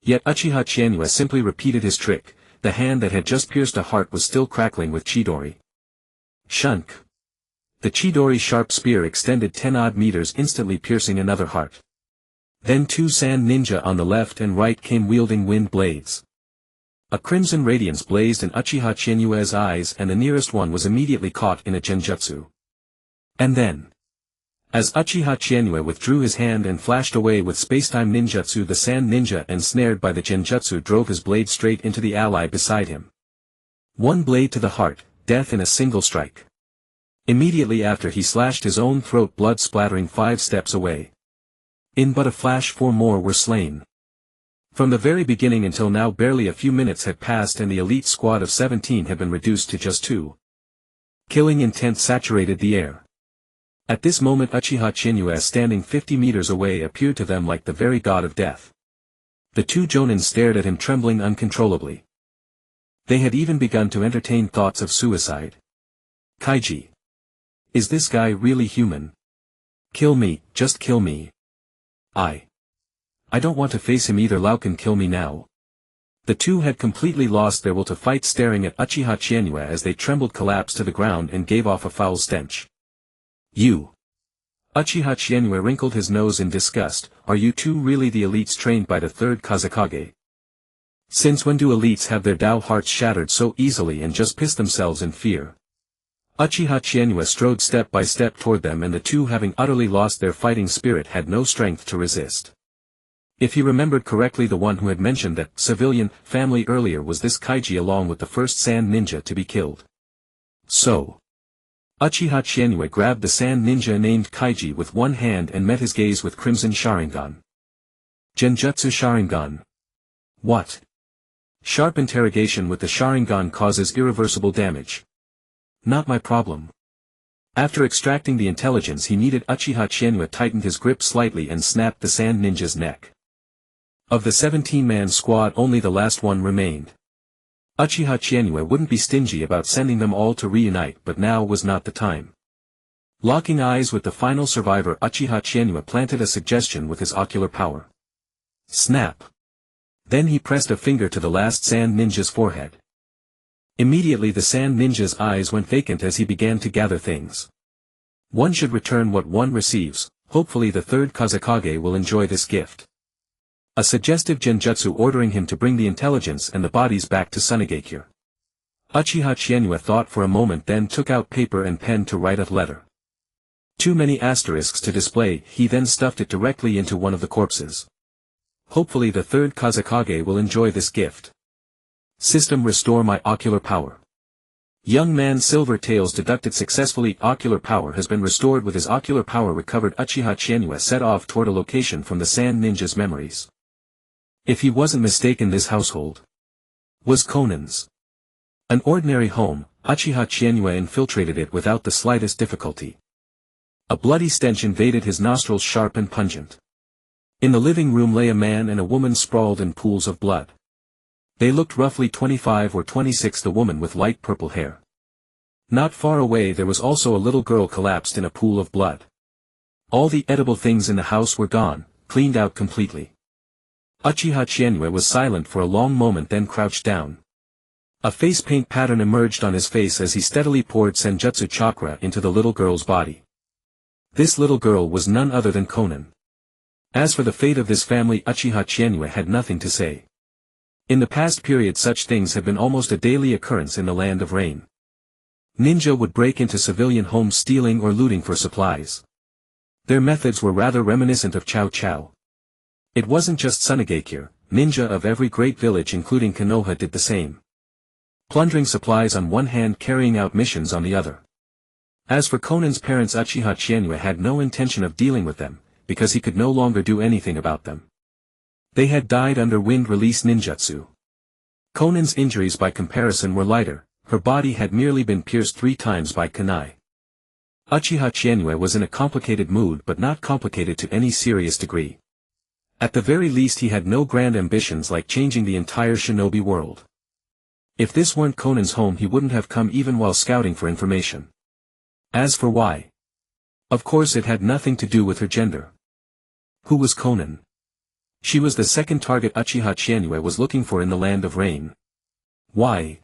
Yet Uchiha Chizuki simply repeated his trick. The hand that had just pierced a heart was still crackling with Chidori. Shunk. The Chidori sharp spear extended 10-odd meters, instantly piercing another heart. Then 2 sand ninja on the left and right came wielding wind blades. A crimson radiance blazed in Uchiha Chizuki's eyes, and the nearest one was immediately caught in a genjutsu. And then, as Uchiha Chizuki withdrew his hand and flashed away with spacetime ninjutsu, the sand ninja, ensnared by the genjutsu, drove his blade straight into the ally beside him. One blade to the heart, death in a single strike. Immediately after, he slashed his own throat, blood splattering 5 steps away. In but a flash 4 more were slain. From the very beginning until now, barely a few minutes had passed, and the elite squad of 17 had been reduced to just 2. Killing intent saturated the air. At this moment Uchiha Chizuki, standing 50 meters away, appeared to them like the very god of death. The 2 jonin stared at him, trembling uncontrollably. They had even begun to entertain thoughts of suicide. Kaiji. Is this guy really human? Kill me, just kill me. I don't want to face him either. Lau can kill me now. The 2 had completely lost their will to fight, staring at Uchiha Chizuki as they trembled, collapsed to the ground, and gave off a foul stench. You. Uchiha Chizuki wrinkled his nose in disgust. Are you 2 really the elites trained by the 3rd Kazekage? Since when do elites have their Dao hearts shattered so easily and just piss themselves in fear? Uchiha Chizuki strode step by step toward them, and the 2, having utterly lost their fighting spirit, had no strength to resist. If he remembered correctly, the one who had mentioned that civilian family earlier was this Kaiji, along with the first sand ninja to be killed. So, Uchiha Chizuki grabbed the sand ninja named Kaiji with one hand and met his gaze with Crimson Sharingan. Genjutsu Sharingan. What? Sharp interrogation with the Sharingan causes irreversible damage. Not my problem. After extracting the intelligence he needed, Uchiha Chizuki tightened his grip slightly and snapped the sand ninja's neck. Of the 17-man squad, only the last one remained. Uchiha Chizuki wouldn't be stingy about sending them all to reunite, but now was not the time. Locking eyes with the final survivor, Uchiha Chizuki planted a suggestion with his ocular power. Snap. Then he pressed a finger to the last sand ninja's forehead. Immediately the sand ninja's eyes went vacant as he began to gather things. One should return what one receives. Hopefully the 3rd Kazekage will enjoy this gift. A suggestive genjutsu ordering him to bring the intelligence and the bodies back to Sunigakure. Uchiha Chienue thought for a moment, then took out paper and pen to write a letter. Too many asterisks to display, he then stuffed it directly into one of the corpses. Hopefully the third Kazekage will enjoy this gift. System restore my ocular power. Young man Silver Tails deducted successfully. Ocular power has been restored. With his ocular power recovered, Uchiha Chienue set off toward a location from the Sand Ninja's memories. If he wasn't mistaken, this household was Conan's. An ordinary home, Uchiha Chienue infiltrated it without the slightest difficulty. A bloody stench invaded his nostrils, sharp and pungent. In the living room lay a man and a woman sprawled in pools of blood. They looked roughly 25 or 26, the woman with light purple hair. Not far away there was also a little girl collapsed in a pool of blood. All the edible things in the house were gone, cleaned out completely. Uchiha Chienue was silent for a long moment, then crouched down. A face paint pattern emerged on his face as he steadily poured Senjutsu chakra into the little girl's body. This little girl was none other than Conan. As for the fate of this family, Uchiha Chienue had nothing to say. In the past period such things had been almost a daily occurrence in the Land of Rain. Ninja would break into civilian homes stealing or looting for supplies. Their methods were rather reminiscent of Chow Chow. It wasn't just Sunagakure, ninja of every great village including Konoha did the same. Plundering supplies on one hand, carrying out missions on the other. As for Conan's parents, Uchiha Chienue had no intention of dealing with them, because he could no longer do anything about them. They had died under wind-release ninjutsu. Conan's injuries by comparison were lighter, her body had merely been pierced 3 times by kunai. Uchiha Chienue was in a complicated mood, but not complicated to any serious degree. At the very least he had no grand ambitions like changing the entire shinobi world. If this weren't Conan's home he wouldn't have come even while scouting for information. As for why? Of course it had nothing to do with her gender. Who was Conan? She was the second target Uchiha Chienue was looking for in the Land of Rain. Why?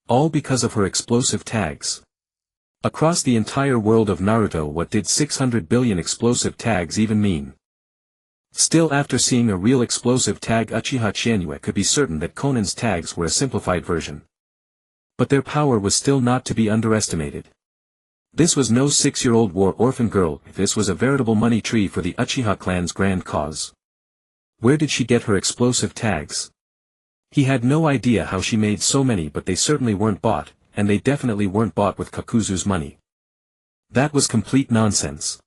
All because of her explosive tags. Across the entire world of Naruto, what did 600 billion explosive tags even mean? Still, after seeing a real explosive tag, Uchiha Chienue could be certain that Conan's tags were a simplified version. But their power was still not to be underestimated. This was no 6-year-old war orphan girl, this was a veritable money tree for the Uchiha clan's grand cause. Where did she get her explosive tags? He had no idea how she made so many, but they certainly weren't bought, and they definitely weren't bought with Kakuzu's money. That was complete nonsense.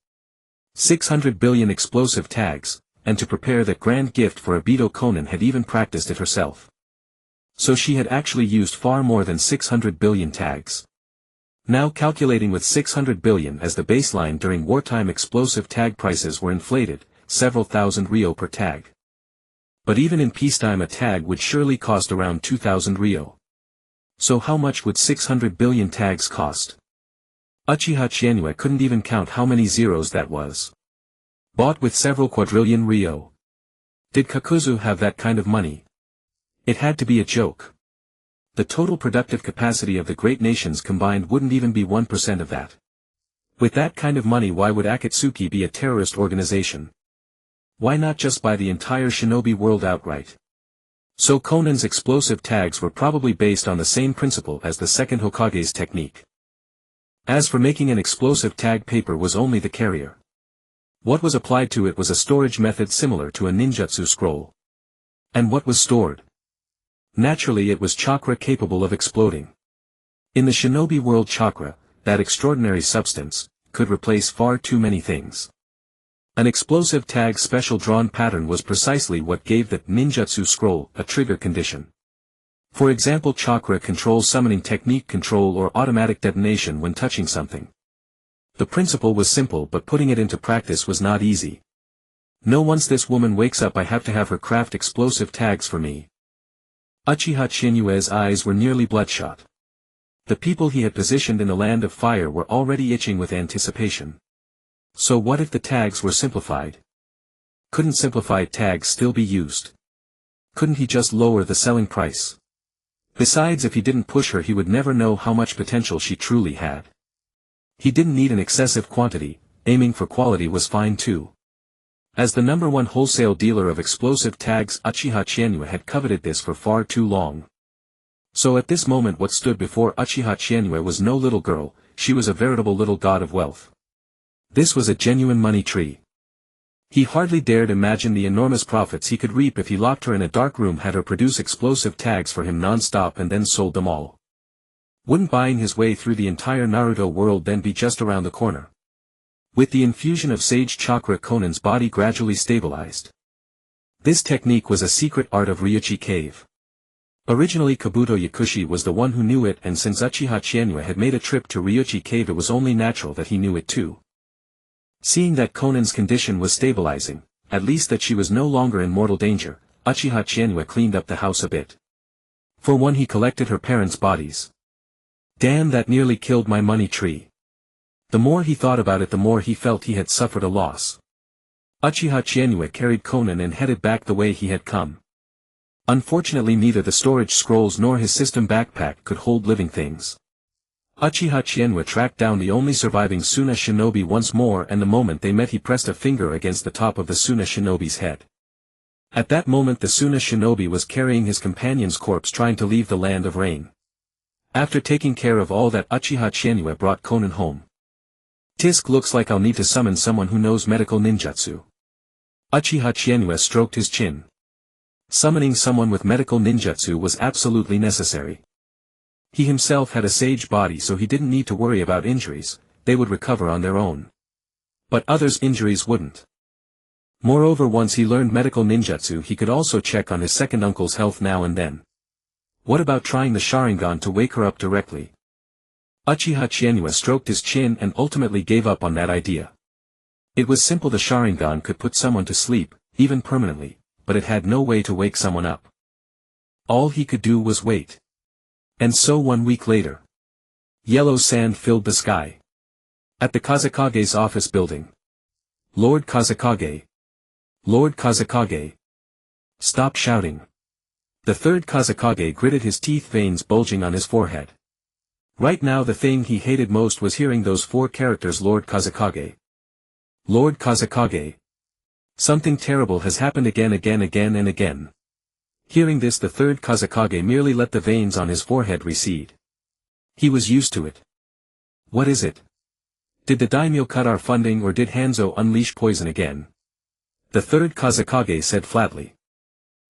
600 billion explosive tags, and to prepare that grand gift for Obito, Conan had even practiced it herself. So she had actually used far more than 600 billion tags. Now calculating with 600 billion as the baseline, during wartime explosive tag prices were inflated, several thousand ryo per tag. But even in peacetime a tag would surely cost around 2,000 ryo. So how much would 600 billion tags cost? Uchiha Chienue couldn't even count how many zeros that was. Bought with several quadrillion ryo. Did Kakuzu have that kind of money? It had to be a joke. The total productive capacity of the great nations combined wouldn't even be 1% of that. With that kind of money, why would Akatsuki be a terrorist organization? Why not just buy the entire shinobi world outright? So Conan's explosive tags were probably based on the same principle as the second Hokage's technique. As for making an explosive tag, paper was only the carrier. What was applied to it was a storage method similar to a ninjutsu scroll. And what was stored? Naturally it was chakra capable of exploding. In the shinobi world, chakra, that extraordinary substance, could replace far too many things. An explosive tag special drawn pattern was precisely what gave the ninjutsu scroll a trigger condition. For example, chakra control, summoning technique control, or automatic detonation when touching something. The principle was simple, but putting it into practice was not easy. No, once this woman wakes up I have to have her craft explosive tags for me. Uchiha Chinue's eyes were nearly bloodshot. The people he had positioned in the Land of Fire were already itching with anticipation. So what if the tags were simplified? Couldn't simplified tags still be used? Couldn't he just lower the selling price? Besides, if he didn't push her he would never know how much potential she truly had. He didn't need an excessive quantity, aiming for quality was fine too. As the #1 wholesale dealer of explosive tags, Uchiha Chienue had coveted this for far too long. So at this moment what stood before Uchiha Chinyue was no little girl, she was a veritable little god of wealth. This was a genuine money tree. He hardly dared imagine the enormous profits he could reap if he locked her in a dark room, had her produce explosive tags for him non-stop and then sold them all. Wouldn't buying his way through the entire Naruto world then be just around the corner? With the infusion of sage chakra, Conan's body gradually stabilized. This technique was a secret art of Ryuchi Cave. Originally Kabuto Yakushi was the one who knew it, and since Uchiha Chinyue had made a trip to Ryuchi Cave it was only natural that he knew it too. Seeing that Conan's condition was stabilizing, at least that she was no longer in mortal danger, Uchiha Chinyue cleaned up the house a bit. For one, he collected her parents' bodies. Damn, that nearly killed my money tree. The more he thought about it the more he felt he had suffered a loss. Uchiha Chinyue carried Conan and headed back the way he had come. Unfortunately neither the storage scrolls nor his system backpack could hold living things. Uchiha Chinyue tracked down the only surviving Suna shinobi once more, and the moment they met he pressed a finger against the top of the Suna shinobi's head. At that moment the Suna shinobi was carrying his companion's corpse, trying to leave the land of rain. After taking care of all that, Uchiha Chinyue brought Conan home. Tisk, looks like I'll need to summon someone who knows medical ninjutsu. Uchiha Chinyue stroked his chin. Summoning someone with medical ninjutsu was absolutely necessary. He himself had a sage body, so he didn't need to worry about injuries, they would recover on their own. But others' injuries wouldn't. Moreover, once he learned medical ninjutsu he could also check on his second uncle's health now and then. What about trying the Sharingan to wake her up directly? Uchiha Chinyue stroked his chin and ultimately gave up on that idea. It was simple, the Sharingan could put someone to sleep, even permanently, but it had no way to wake someone up. All he could do was wait. And so 1 week later. Yellow sand filled the sky. At the Kazekage's office building. Lord Kazekage. Lord Kazekage. Stop shouting. The third Kazekage gritted his teeth, veins bulging on his forehead. Right now the thing he hated most was hearing those 4 characters, Lord Kazekage. Lord Kazekage. Something terrible has happened again and again. Hearing this, the third Kazekage merely let the veins on his forehead recede. He was used to it. What is it? Did the daimyo cut our funding, or did Hanzo unleash poison again? The third Kazekage said flatly.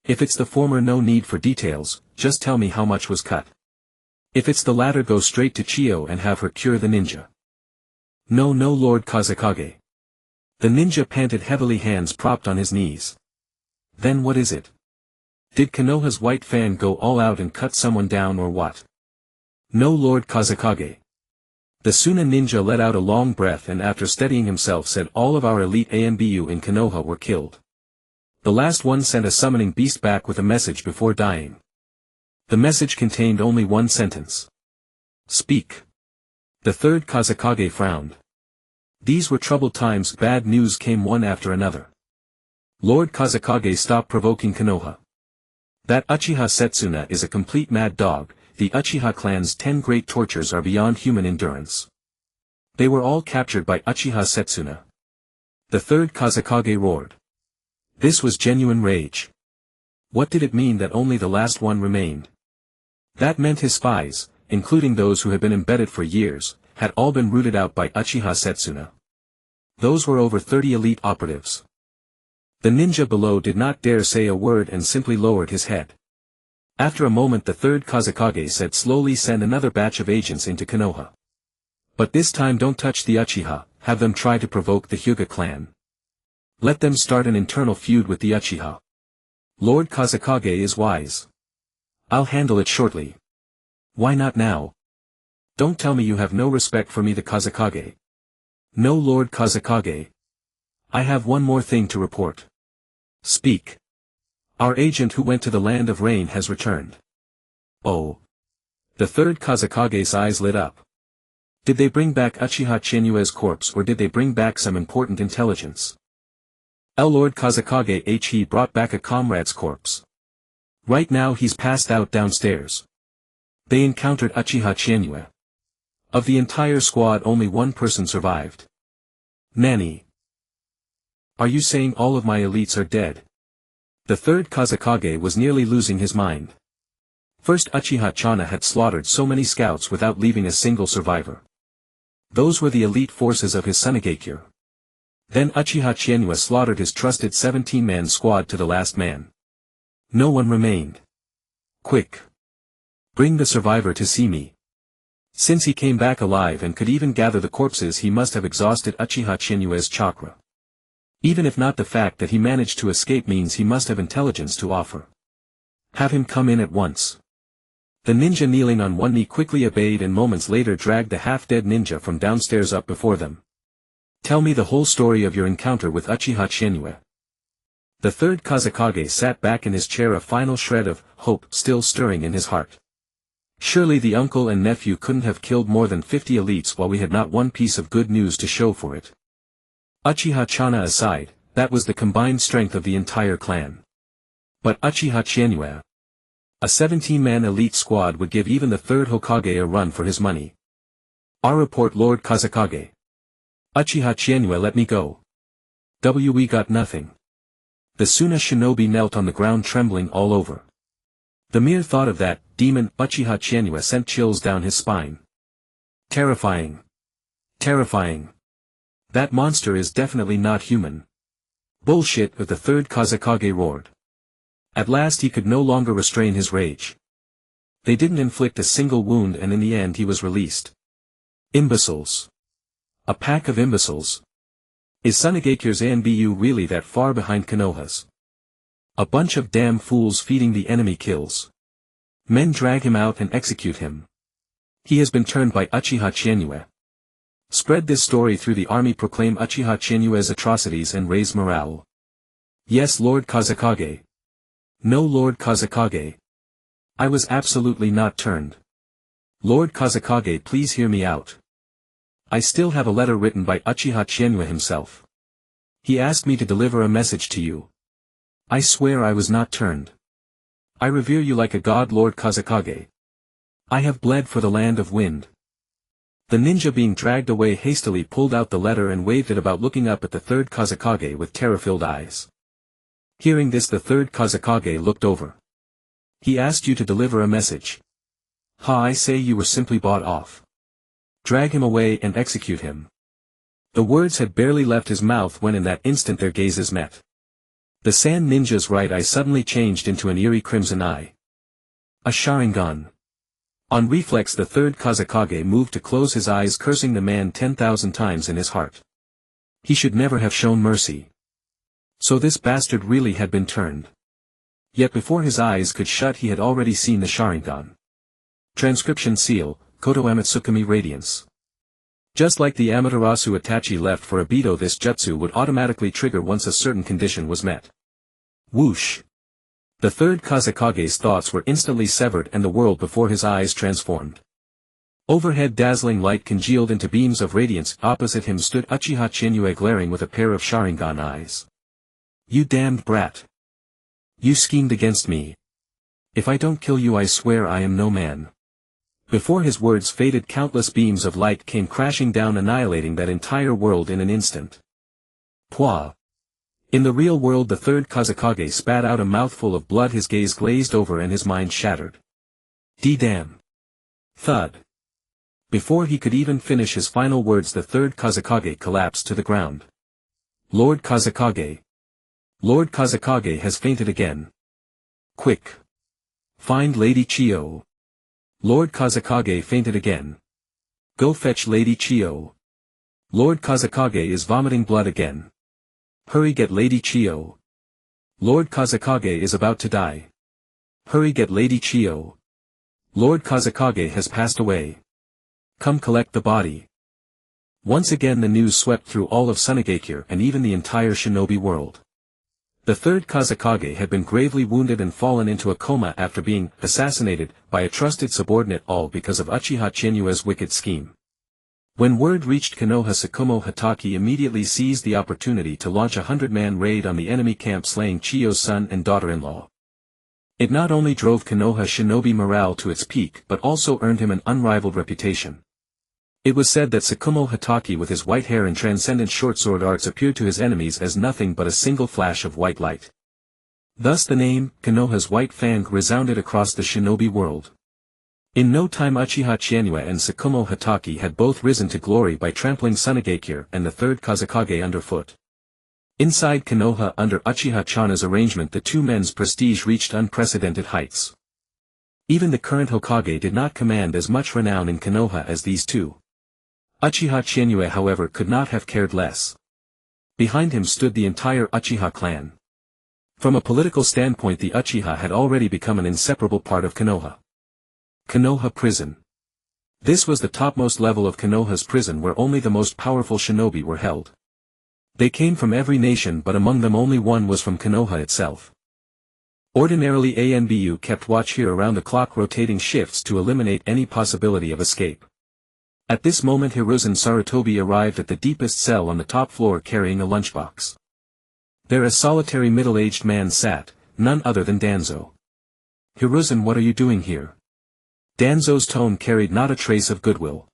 If it's the former, no need for details, just tell me how much was cut. If it's the latter, go straight to Chiyo and have her cure the ninja. No, Lord Kazekage. The ninja panted heavily, hands propped on his knees. Then what is it? Did Konoha's white fan go all out and cut someone down, or what? No, Lord Kazekage. The Suna ninja let out a long breath and after steadying himself said, all of our elite AMBU in Konoha were killed. The last one sent a summoning beast back with a message before dying. The message contained only one sentence. Speak. The third Kazekage frowned. These were troubled times, bad news came one after another. Lord Kazekage, stop provoking Konoha. That Uchiha Setsuna is a complete mad dog, the Uchiha clan's 10 great tortures are beyond human endurance. They were all captured by Uchiha Setsuna. The third Kazekage roared. This was genuine rage. What did it mean that only the last one remained? That meant his spies, including those who had been embedded for years, had all been rooted out by Uchiha Setsuna. Those were over 30 elite operatives. The ninja below did not dare say a word and simply lowered his head. After a moment the third Kazekage said slowly, send another batch of agents into Konoha. But this time don't touch the Uchiha, have them try to provoke the Hyuga clan. Let them start an internal feud with the Uchiha. Lord Kazekage is wise. I'll handle it shortly. Why not now? Don't tell me you have no respect for me, the Kazekage. No, Lord Kazekage. I have one more thing to report. Speak. Our agent who went to the land of rain has returned. Oh. The third Kazekage's eyes lit up. Did they bring back Uchiha Chinyue's corpse, or did they bring back some important intelligence? Lord Kazekage, he brought back a comrade's corpse. Right now he's passed out downstairs. They encountered Uchiha Chinyue. Of the entire squad only one person survived. Nani? Are you saying all of my elites are dead? The third Kazekage was nearly losing his mind. First, Uchiha Chana had slaughtered so many scouts without leaving a single survivor. Those were the elite forces of his Sunigakure. Then Uchiha Chienua slaughtered his trusted 17-man squad to the last man. No one remained. Quick! Bring the survivor to see me. Since he came back alive and could even gather the corpses, he must have exhausted Uchiha Chienua's chakra. Even if not, the fact that he managed to escape means he must have intelligence to offer. Have him come in at once. The ninja kneeling on one knee quickly obeyed and moments later dragged the half-dead ninja from downstairs up before them. Tell me the whole story of your encounter with Uchiha Chienua. The third Kazekage sat back in his chair, a final shred of hope still stirring in his heart. Surely the uncle and nephew couldn't have killed more than 50 elites while we had not one piece of good news to show for it. Uchiha Chana aside, that was the combined strength of the entire clan. But Uchiha Chienua, a 17-man elite squad, would give even the third Hokage a run for his money. Our report, Lord Kazekage. Uchiha Chienua, let me go. We got nothing. The Suna shinobi knelt on the ground, trembling all over. The mere thought of that demon Uchiha Chienua sent chills down his spine. Terrifying. Terrifying. That monster is definitely not human. Bullshit, the third Kazekage roared. At last he could no longer restrain his rage. They didn't inflict a single wound, and in the end he was released. Imbeciles. A pack of imbeciles. Is Sunigakure's ANBU really that far behind Konoha's? A bunch of damn fools feeding the enemy kills. Men, drag him out and execute him. He has been turned by Uchiha Chienua. Spread this story through the army, proclaim Uchiha Chienua's atrocities and raise morale. Yes, Lord Kazekage. No, Lord Kazekage. I was absolutely not turned. Lord Kazekage, please hear me out. I still have a letter written by Uchiha Chienua himself. He asked me to deliver a message to you. I swear I was not turned. I revere you like a god, Lord Kazekage. I have bled for the land of wind. The ninja, being dragged away, hastily pulled out the letter and waved it about, looking up at the third Kazekage with terror-filled eyes. Hearing this, the third Kazekage looked over. He asked you to deliver a message. I say you were simply bought off. Drag him away and execute him. The words had barely left his mouth when in that instant their gazes met. The Sand Ninja's right eye suddenly changed into an eerie crimson eye. A Sharingan. On reflex, the third Kazekage moved to close his eyes, cursing the man 10,000 times in his heart. He should never have shown mercy. So this bastard really had been turned. Yet before his eyes could shut he had already seen the Sharingan. Transcription seal, Koto Amatsukami Radiance. Just like the Amaterasu Itachi left for Obito, this jutsu would automatically trigger once a certain condition was met. Whoosh! The third Kazekage's thoughts were instantly severed and the world before his eyes transformed. Overhead, dazzling light congealed into beams of radiance. Opposite him stood Uchiha Chienua, glaring with a pair of Sharingan eyes. You damned brat! You schemed against me. If I don't kill you, I swear I am no man. Before his words faded, countless beams of light came crashing down, annihilating that entire world in an instant. Pwah! In the real world, the third Kazekage spat out a mouthful of blood, his gaze glazed over and his mind shattered. D-damn! Thud! Before he could even finish his final words, the third Kazekage collapsed to the ground. Lord Kazekage! Lord Kazekage has fainted again. Quick! Find Lady Chiyo. Lord Kazekage fainted again. Go fetch Lady Chiyo. Lord Kazekage is vomiting blood again. Hurry, get Lady Chiyo. Lord Kazekage is about to die. Hurry, get Lady Chiyo. Lord Kazekage has passed away. Come collect the body. Once again the news swept through all of Sunigakure and even the entire shinobi world. The third Kazekage had been gravely wounded and fallen into a coma after being assassinated by a trusted subordinate, all because of Uchiha Chienua's wicked scheme. When word reached Konoha, Tsukumo Hatake immediately seized the opportunity to launch a 100-man raid on the enemy camp, slaying Chiyo's son and daughter-in-law. It not only drove Konoha shinobi morale to its peak but also earned him an unrivaled reputation. It was said that Tsukumo Hatake, with his white hair and transcendent short sword arts, appeared to his enemies as nothing but a single flash of white light. Thus the name, Konoha's White Fang, resounded across the shinobi world. In no time Uchiha Chienue and Tsukumo Hatake had both risen to glory by trampling Tsunegakure and the third Kazekage underfoot. Inside Konoha under Uchiha Chana's arrangement the two men's prestige reached unprecedented heights. Even the current Hokage did not command as much renown in Konoha as these two. Uchiha Chienue however could not have cared less. Behind him stood the entire Uchiha clan. From a political standpoint the Uchiha had already become an inseparable part of Konoha. Konoha Prison. This was the topmost level of Konoha's prison where only the most powerful shinobi were held. They came from every nation but among them only one was from Konoha itself. Ordinarily ANBU kept watch here around the clock rotating shifts to eliminate any possibility of escape. At this moment Hiruzen Sarutobi arrived at the deepest cell on the top floor carrying a lunchbox. There a solitary middle-aged man sat, none other than Danzo. "Hiruzen, what are you doing here?" Danzo's tone carried not a trace of goodwill.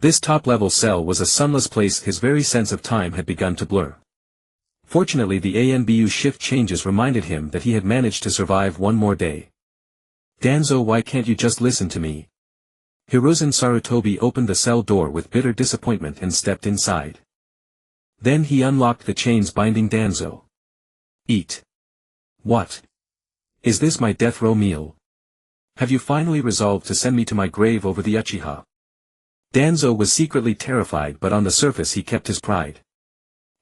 This top-level cell was a sunless place, his very sense of time had begun to blur. Fortunately the ANBU shift changes reminded him that he had managed to survive one more day. "Danzo, why can't you just listen to me?" Hiruzen Sarutobi opened the cell door with bitter disappointment and stepped inside. Then he unlocked the chains binding Danzo. "Eat." "What? Is this my death row meal? Have you finally resolved to send me to my grave over the Uchiha?" Danzo was secretly terrified but on the surface he kept his pride.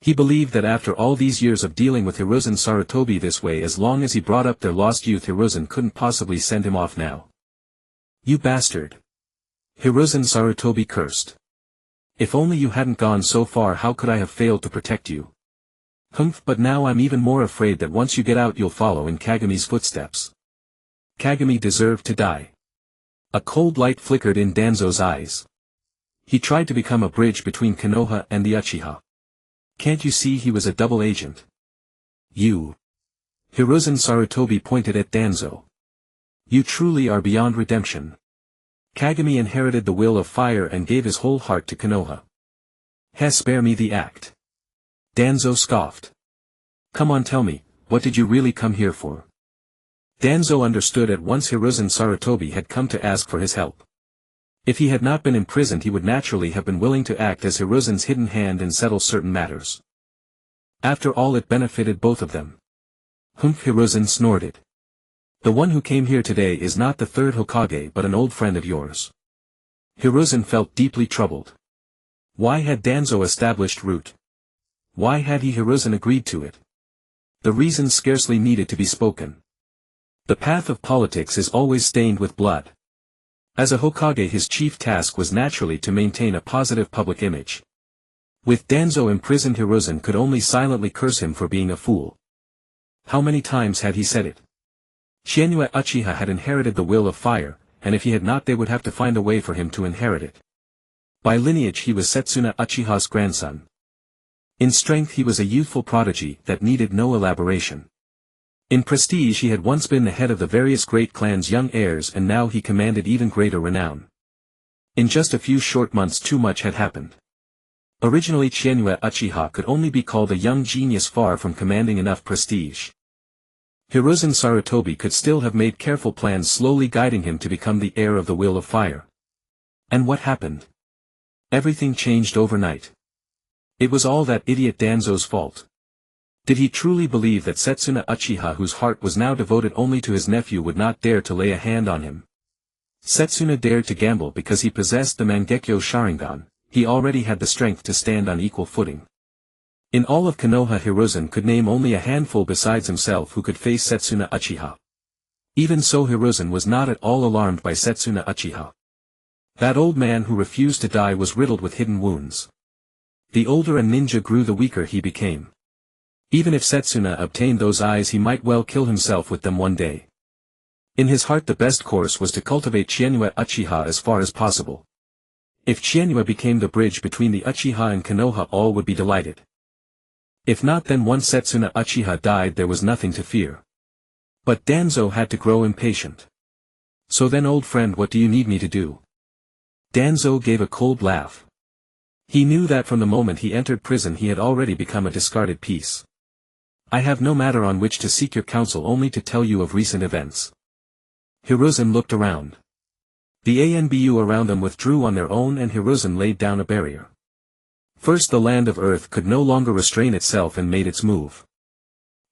He believed that after all these years of dealing with Hiruzen Sarutobi this way, as long as he brought up their lost youth, Hiruzen couldn't possibly send him off now. "You bastard!" Hiruzen Sarutobi cursed. "If only you hadn't gone so far, how could I have failed to protect you? Humph, but now I'm even more afraid that once you get out you'll follow in Kagami's footsteps." Kagami deserved to die. A cold light flickered in Danzo's eyes. He tried to become a bridge between Konoha and the Uchiha. Can't you see he was a double agent? "You." Hiruzen Sarutobi pointed at Danzo. "You truly are beyond redemption." Kagami inherited the will of fire and gave his whole heart to Konoha. Spare me the act." Danzo scoffed. "Come on, tell me, what did you really come here for?" Danzo understood at once Hiruzen Sarutobi had come to ask for his help. If he had not been imprisoned he would naturally have been willing to act as Hiruzen's hidden hand and settle certain matters. After all, it benefited both of them. "Humph," Hiruzen snorted. "The one who came here today is not the third Hokage but an old friend of yours." Hiruzen felt deeply troubled. Why had Danzo established root? Why had Hiruzen agreed to it? The reason scarcely needed to be spoken. The path of politics is always stained with blood. As a Hokage his chief task was naturally to maintain a positive public image. With Danzo imprisoned, Hiruzen could only silently curse him for being a fool. How many times had he said it? Chienue Uchiha had inherited the will of fire, and if he had not they would have to find a way for him to inherit it. By lineage he was Setsuna Uchiha's grandson. In strength he was a youthful prodigy that needed no elaboration. In prestige he had once been the head of the various great clans' young heirs, and now he commanded even greater renown. In just a few short months too much had happened. Originally Chienue Uchiha could only be called a young genius, far from commanding enough prestige. Hiruzen Sarutobi could still have made careful plans slowly guiding him to become the heir of the will of fire. And what happened? Everything changed overnight. It was all that idiot Danzo's fault. Did he truly believe that Setsuna Uchiha, whose heart was now devoted only to his nephew, would not dare to lay a hand on him? Setsuna dared to gamble because he possessed the Mangekyo Sharingan. He already had the strength to stand on equal footing. In all of Konoha Hiruzen could name only a handful besides himself who could face Setsuna Uchiha. Even so, Hiruzen was not at all alarmed by Setsuna Uchiha. That old man who refused to die was riddled with hidden wounds. The older a ninja grew the weaker he became. Even if Setsuna obtained those eyes he might well kill himself with them one day. In his heart the best course was to cultivate Chienue Uchiha as far as possible. If Chienue became the bridge between the Uchiha and Konoha, all would be delighted. If not, then once Setsuna Uchiha died there was nothing to fear. But Danzo had to grow impatient. "So then, old friend, what do you need me to do?" Danzo gave a cold laugh. He knew that from the moment he entered prison he had already become a discarded piece. I have no matter on which to seek your counsel, only to tell you of recent events. Hiruzen looked around. The ANBU around them withdrew on their own, and Hiruzen laid down a barrier. First, the land of Earth could no longer restrain itself and made its move.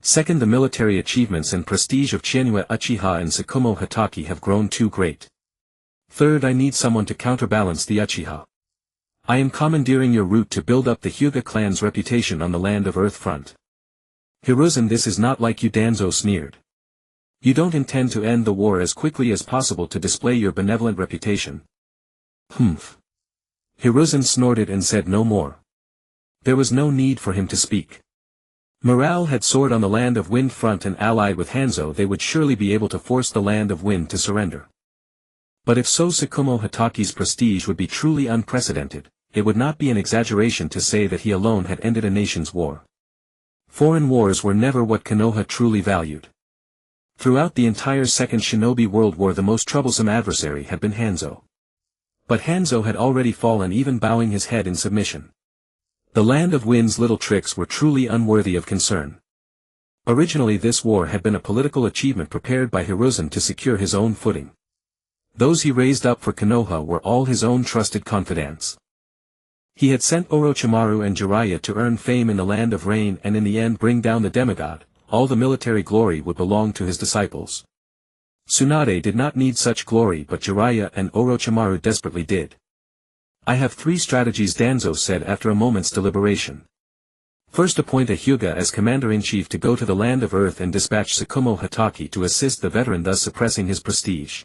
Second, the military achievements and prestige of Chienue Uchiha and Tsukumo Hatake have grown too great. Third, I need someone to counterbalance the Uchiha. I am commandeering your route to build up the Hyuga clan's reputation on the land of Earth front. Hiruzen, this is not like you, Danzo sneered. You don't intend to end the war as quickly as possible to display your benevolent reputation. Humph. Hiruzen snorted and said no more. There was no need for him to speak. Morale had soared on the land of Wind front, and allied with Hanzo they would surely be able to force the land of Wind to surrender. But if so, Tsukumo Hatake's prestige would be truly unprecedented. It would not be an exaggeration to say that he alone had ended a nation's war. Foreign wars were never what Konoha truly valued. Throughout the entire Second Shinobi World War, the most troublesome adversary had been Hanzo. But Hanzo had already fallen, even bowing his head in submission. The land of Wind's little tricks were truly unworthy of concern. Originally this war had been a political achievement prepared by Hiruzen to secure his own footing. Those he raised up for Konoha were all his own trusted confidants. He had sent Orochimaru and Jiraiya to earn fame in the land of rain and in the end bring down the demigod. All the military glory would belong to his disciples. Tsunade did not need such glory, but Jiraiya and Orochimaru desperately did. I have 3 strategies, Danzo said after a moment's deliberation. First, appoint a Hyuga as commander-in-chief to go to the land of Earth and dispatch Tsukumo Hatake to assist the veteran, thus suppressing his prestige.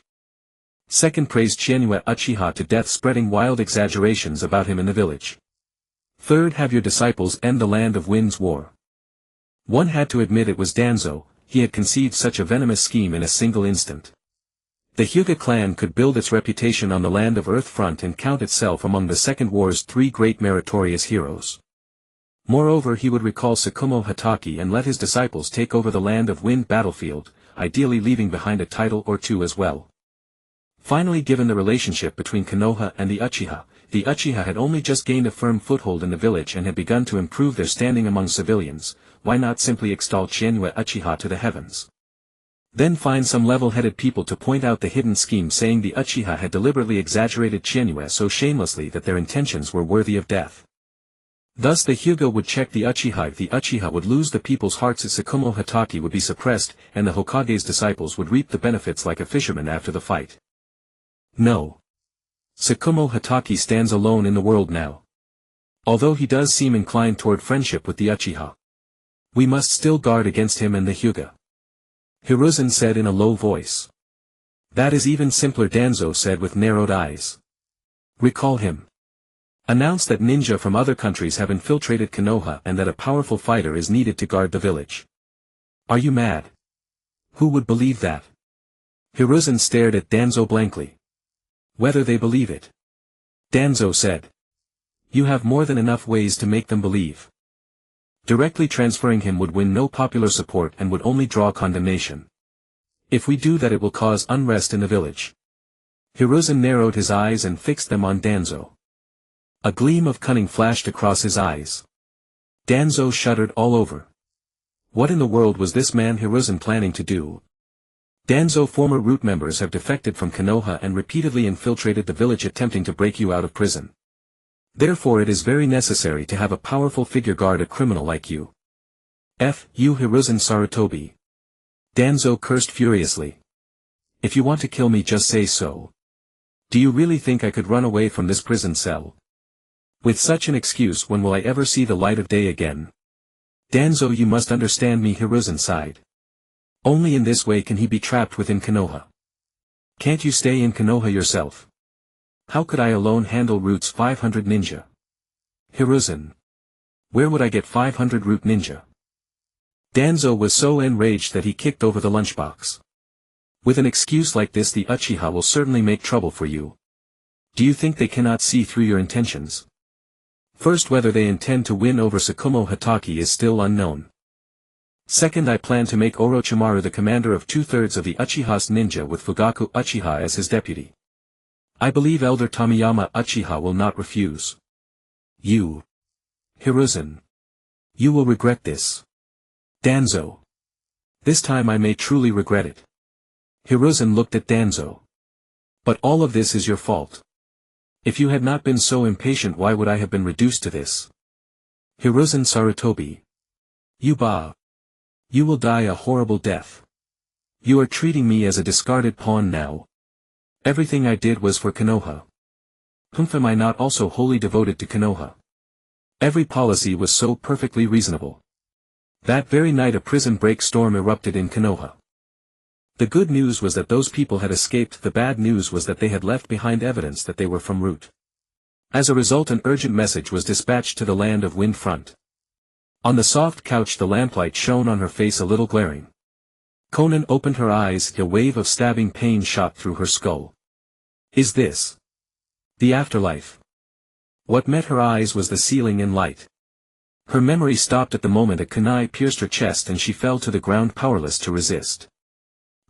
Second, praise Chienue Uchiha to death, spreading wild exaggerations about him in the village. Third, have your disciples end the land of Wind's war. One had to admit it was Danzo. He had conceived such a venomous scheme in a single instant. The Hyuga clan could build its reputation on the land of Earth front and count itself among the Second War's 3 great meritorious heroes. Moreover, he would recall Tsukumo Hatake and let his disciples take over the land of Wind battlefield, ideally leaving behind a title or 2 as well. Finally, given the relationship between Konoha and the Uchiha had only just gained a firm foothold in the village and had begun to improve their standing among civilians. Why not simply extol Chienue Uchiha to the heavens? Then find some level-headed people to point out the hidden scheme, saying the Uchiha had deliberately exaggerated Chienue so shamelessly that their intentions were worthy of death. Thus the Hyuga would check the Uchiha would lose the people's hearts, Tsukumo Hatake would be suppressed, and the Hokage's disciples would reap the benefits like a fisherman after the fight. No. Tsukumo Hatake stands alone in the world now. Although he does seem inclined toward friendship with the Uchiha, we must still guard against him and the Hyuga. Hiruzen said in a low voice. That is even simpler, Danzo said with narrowed eyes. Recall him. Announce that ninja from other countries have infiltrated Konoha and that a powerful fighter is needed to guard the village. Are you mad? Who would believe that? Hiruzen stared at Danzo blankly. Whether they believe it. Danzo said. You have more than enough ways to make them believe. Directly transferring him would win no popular support and would only draw condemnation. If we do that, it will cause unrest in the village. Hiruzen narrowed his eyes and fixed them on Danzo. A gleam of cunning flashed across his eyes. Danzo shuddered all over. What in the world was this man Hiruzen planning to do? Danzo, former root members have defected from Konoha and repeatedly infiltrated the village, attempting to break you out of prison. Therefore it is very necessary to have a powerful figure guard a criminal like you. You Hiruzen Sarutobi. Danzo cursed furiously. If you want to kill me, just say so. Do you really think I could run away from this prison cell? With such an excuse, when will I ever see the light of day again? Danzo, you must understand me, Hiruzen sighed. Only in this way can he be trapped within Konoha. Can't you stay in Konoha yourself? How could I alone handle Root's 500 ninja? Hiruzen. Where would I get 500 Root ninja? Danzo was so enraged that he kicked over the lunchbox. With an excuse like this, the Uchiha will certainly make trouble for you. Do you think they cannot see through your intentions? First, whether they intend to win over Tsukumo Hatake is still unknown. Second, I plan to make Orochimaru the commander of 2/3 of the Uchiha's ninja with Fugaku Uchiha as his deputy. I believe Elder Tomiyama Uchiha will not refuse. You. Hiruzen. You will regret this. Danzo. This time I may truly regret it. Hiruzen looked at Danzo. But all of this is your fault. If you had not been so impatient, why would I have been reduced to this? Hiruzen Sarutobi. You will die a horrible death. You are treating me as a discarded pawn now. Everything I did was for Konoha. Am I not also wholly devoted to Konoha? Every policy was so perfectly reasonable. That very night a prison break storm erupted in Konoha. The good news was that those people had escaped, the bad news was that they had left behind evidence that they were from Root. As a result, an urgent message was dispatched to the land of Wind Front. On the soft couch the lamplight shone on her face a little glaring. Conan opened her eyes, a wave of stabbing pain shot through her skull. Is this the afterlife? What met her eyes was the ceiling and light. Her memory stopped at the moment a kunai pierced her chest and she fell to the ground powerless to resist.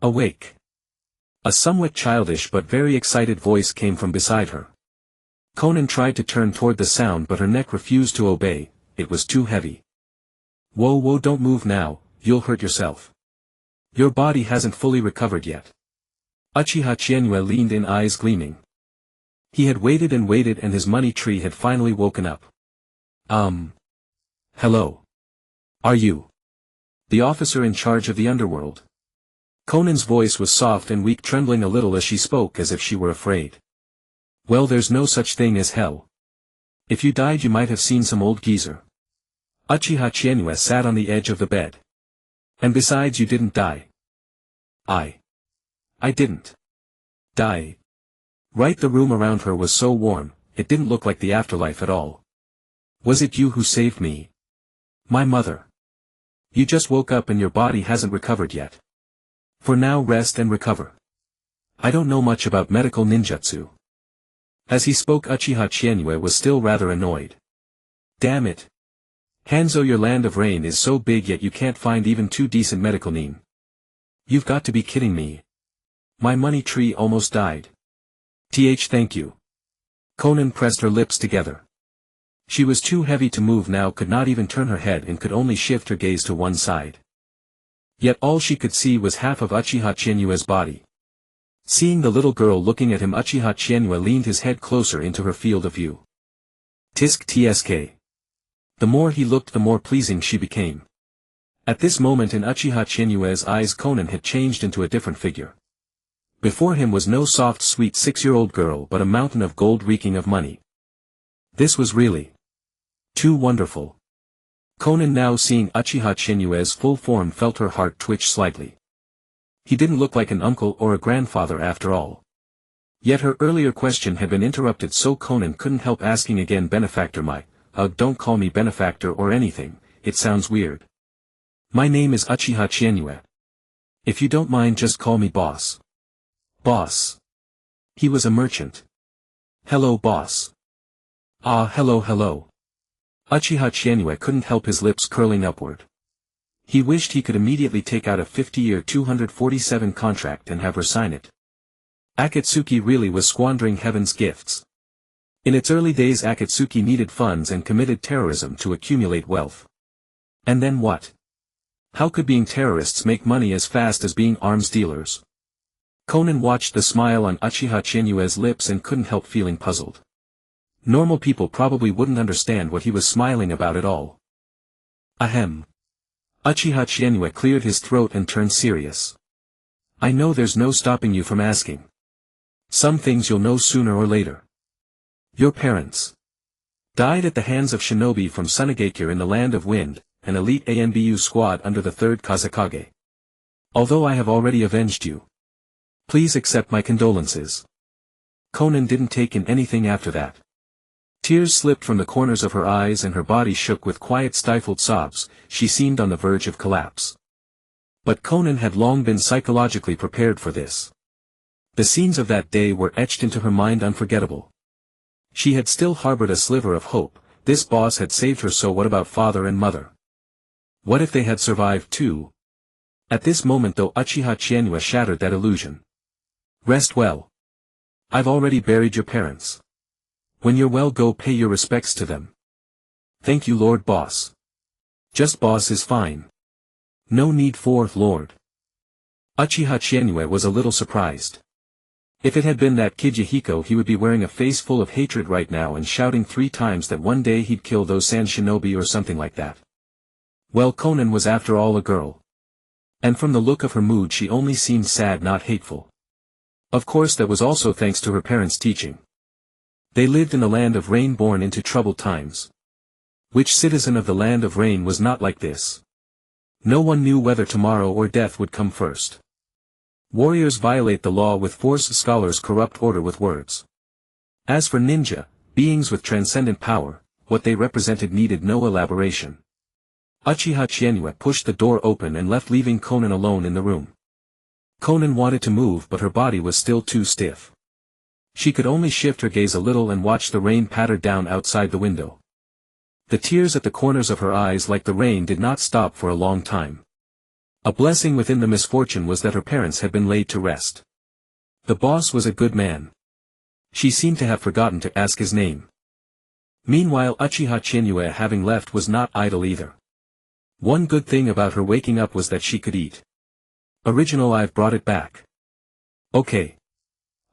Awake. A somewhat childish but very excited voice came from beside her. Conan tried to turn toward the sound but her neck refused to obey, it was too heavy. Whoa, don't move now, you'll hurt yourself. Your body hasn't fully recovered yet. Uchiha Chienue leaned in, eyes gleaming. He had waited and waited and his money tree had finally woken up. Hello. Are you the officer in charge of the underworld? Conan's voice was soft and weak, trembling a little as she spoke as if she were afraid. Well, there's no such thing as hell. If you died you might have seen some old geezer. Uchiha Chienue sat on the edge of the bed. And besides, you didn't die. I didn't die. Right, the room around her was so warm, it didn't look like the afterlife at all. Was it you who saved me? My mother. You just woke up and your body hasn't recovered yet. For now rest and recover. I don't know much about medical ninjutsu. As he spoke Uchiha Chienue was still rather annoyed. Damn it. Hanzo, your land of rain is so big yet you can't find even 2 decent medical nin. You've got to be kidding me. My money tree almost died. Thank you. Conan pressed her lips together. She was too heavy to move now, could not even turn her head and could only shift her gaze to one side. Yet all she could see was half of Uchiha Chienue's body. Seeing the little girl looking at him, Uchiha Chienue leaned his head closer into her field of view. Tsk. The more he looked the more pleasing she became. At this moment in Uchiha Chienue's eyes Conan had changed into a different figure. Before him was no soft sweet 6-year-old girl but a mountain of gold reeking of money. This was really too wonderful. Conan, now seeing Uchiha Chienue's full form, felt her heart twitch slightly. He didn't look like an uncle or a grandfather after all. Yet her earlier question had been interrupted, so Conan couldn't help asking again, benefactor, don't call me benefactor or anything, it sounds weird. My name is Uchiha Chienue. If you don't mind, just call me boss. Boss. He was a merchant. Hello, boss. Ah, hello. Uchiha Chienue couldn't help his lips curling upward. He wished he could immediately take out a 50-year 247 contract and have her sign it. Akatsuki really was squandering heaven's gifts. In its early days Akatsuki needed funds and committed terrorism to accumulate wealth. And then what? How could being terrorists make money as fast as being arms dealers? Conan watched the smile on Uchiha Chienue's lips and couldn't help feeling puzzled. Normal people probably wouldn't understand what he was smiling about at all. Ahem. Uchiha Chienue cleared his throat and turned serious. I know there's no stopping you from asking. Some things you'll know sooner or later. Your parents died at the hands of shinobi from Sunagakure in the Land of Wind, an elite ANBU squad under the 3rd Kazekage. Although I have already avenged you, please accept my condolences. Conan didn't take in anything after that. Tears slipped from the corners of her eyes and her body shook with quiet stifled sobs. She seemed on the verge of collapse. But Conan had long been psychologically prepared for this. The scenes of that day were etched into her mind unforgettable. She had still harbored a sliver of hope. This boss had saved her, so what about father and mother? What if they had survived too? At this moment though Uchiha Chienue shattered that illusion. Rest well. I've already buried your parents. When you're well, go pay your respects to them. Thank you, Lord Boss. Just boss is fine. No need for, Lord. Uchiha Chizuki was a little surprised. If it had been that kid Yahiko, he would be wearing a face full of hatred right now and shouting 3 times that one day he'd kill those sand shinobi or something like that. Well, Konan was after all a girl. And from the look of her mood she only seemed sad, not hateful. Of course that was also thanks to her parents' teaching. They lived in the land of rain, born into troubled times. Which citizen of the land of rain was not like this? No one knew whether tomorrow or death would come first. Warriors violate the law with force, scholars corrupt order with words. As for ninja, beings with transcendent power, what they represented needed no elaboration. Uchiha Chizuki pushed the door open and left, leaving Konan alone in the room. Konan wanted to move, but her body was still too stiff. She could only shift her gaze a little and watch the rain patter down outside the window. The tears at the corners of her eyes, like the rain, did not stop for a long time. A blessing within the misfortune was that her parents had been laid to rest. The boss was a good man. She seemed to have forgotten to ask his name. Meanwhile, Uchiha Chizuki, having left, was not idle either. One good thing about her waking up was that she could eat. Original, I've brought it back. Okay.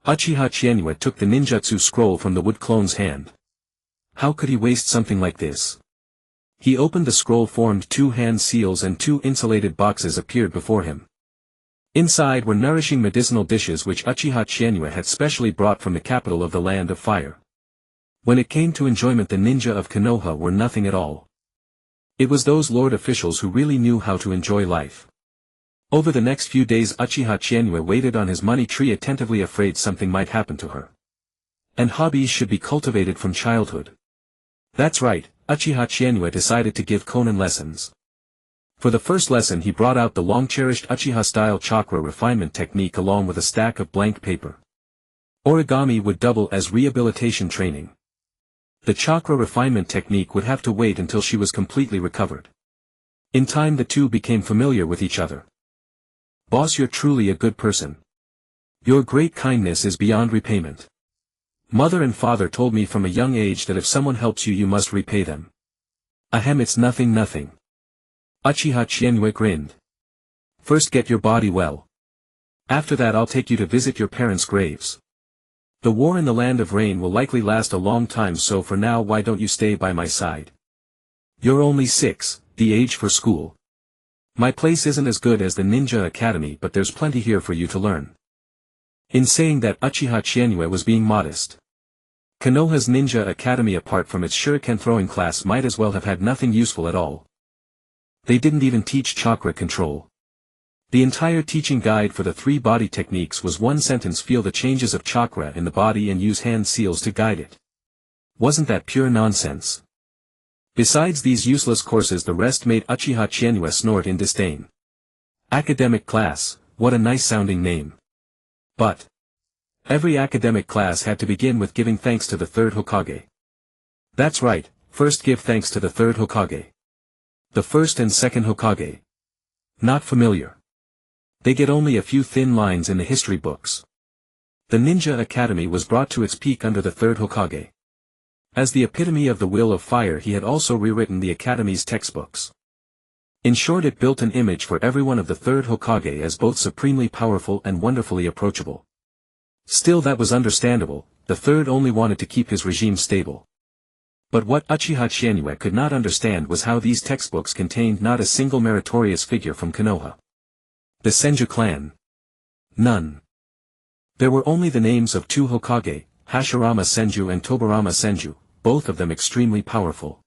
Uchiha Chizuki took the ninjutsu scroll from the wood clone's hand. How could he waste something like this? He opened the scroll, formed 2 hand seals, and 2 insulated boxes appeared before him. Inside were nourishing medicinal dishes which Uchiha Chizuki had specially brought from the capital of the Land of Fire. When it came to enjoyment, the ninja of Konoha were nothing at all. It was those lord officials who really knew how to enjoy life. Over the next few days Uchiha Chizuki waited on his money tree, attentively afraid something might happen to her. And hobbies should be cultivated from childhood. That's right, Uchiha Chizuki decided to give Konan lessons. For the first lesson he brought out the long-cherished Uchiha-style chakra refinement technique along with a stack of blank paper. Origami would double as rehabilitation training. The chakra refinement technique would have to wait until she was completely recovered. In time the two became familiar with each other. Boss, you're truly a good person. Your great kindness is beyond repayment. Mother and father told me from a young age that if someone helps you, you must repay them. Ahem, it's nothing. Uchiha Chizuki grinned. First get your body well. After that I'll take you to visit your parents' graves. The war in the Land of Rain will likely last a long time, so for now why don't you stay by my side? You're only 6, the age for school. My place isn't as good as the Ninja Academy, but there's plenty here for you to learn. In saying that, Uchiha Chizuki was being modest. Konoha's Ninja Academy, apart from its shuriken throwing class, might as well have had nothing useful at all. They didn't even teach chakra control. The entire teaching guide for the 3 body techniques was one sentence: feel the changes of chakra in the body and use hand seals to guide it. Wasn't that pure nonsense? Besides these useless courses, the rest made Uchiha Chizuki snort in disdain. Academic class, what a nice sounding name. But every academic class had to begin with giving thanks to the 3rd Hokage. That's right, first give thanks to the 3rd Hokage. The 1st and 2nd Hokage. Not familiar. They get only a few thin lines in the history books. The Ninja Academy was brought to its peak under the 3rd Hokage. As the epitome of the will of fire, he had also rewritten the Academy's textbooks. In short, it built an image for everyone of the 3rd Hokage as both supremely powerful and wonderfully approachable. Still, that was understandable, the 3rd only wanted to keep his regime stable. But what Uchiha Chizuki could not understand was how these textbooks contained not a single meritorious figure from Konoha. The Senju clan. None. There were only the names of 2 Hokage, Hashirama Senju and Tobirama Senju, both of them extremely powerful.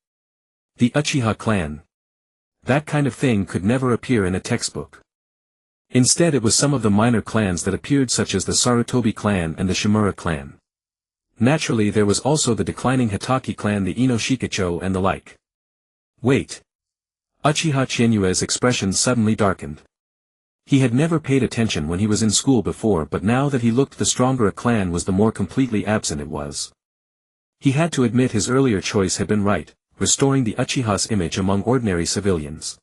The Uchiha clan. That kind of thing could never appear in a textbook. Instead, it was some of the minor clans that appeared, such as the Sarutobi clan and the Shimura clan. Naturally, there was also the declining Hitaki clan, the Inoshikacho, and the like. Wait. Uchiha Chizuki's expression suddenly darkened. He had never paid attention when he was in school before, but now that he looked, the stronger a clan was, the more completely absent it was. He had to admit his earlier choice had been right, restoring the Uchiha's image among ordinary civilians.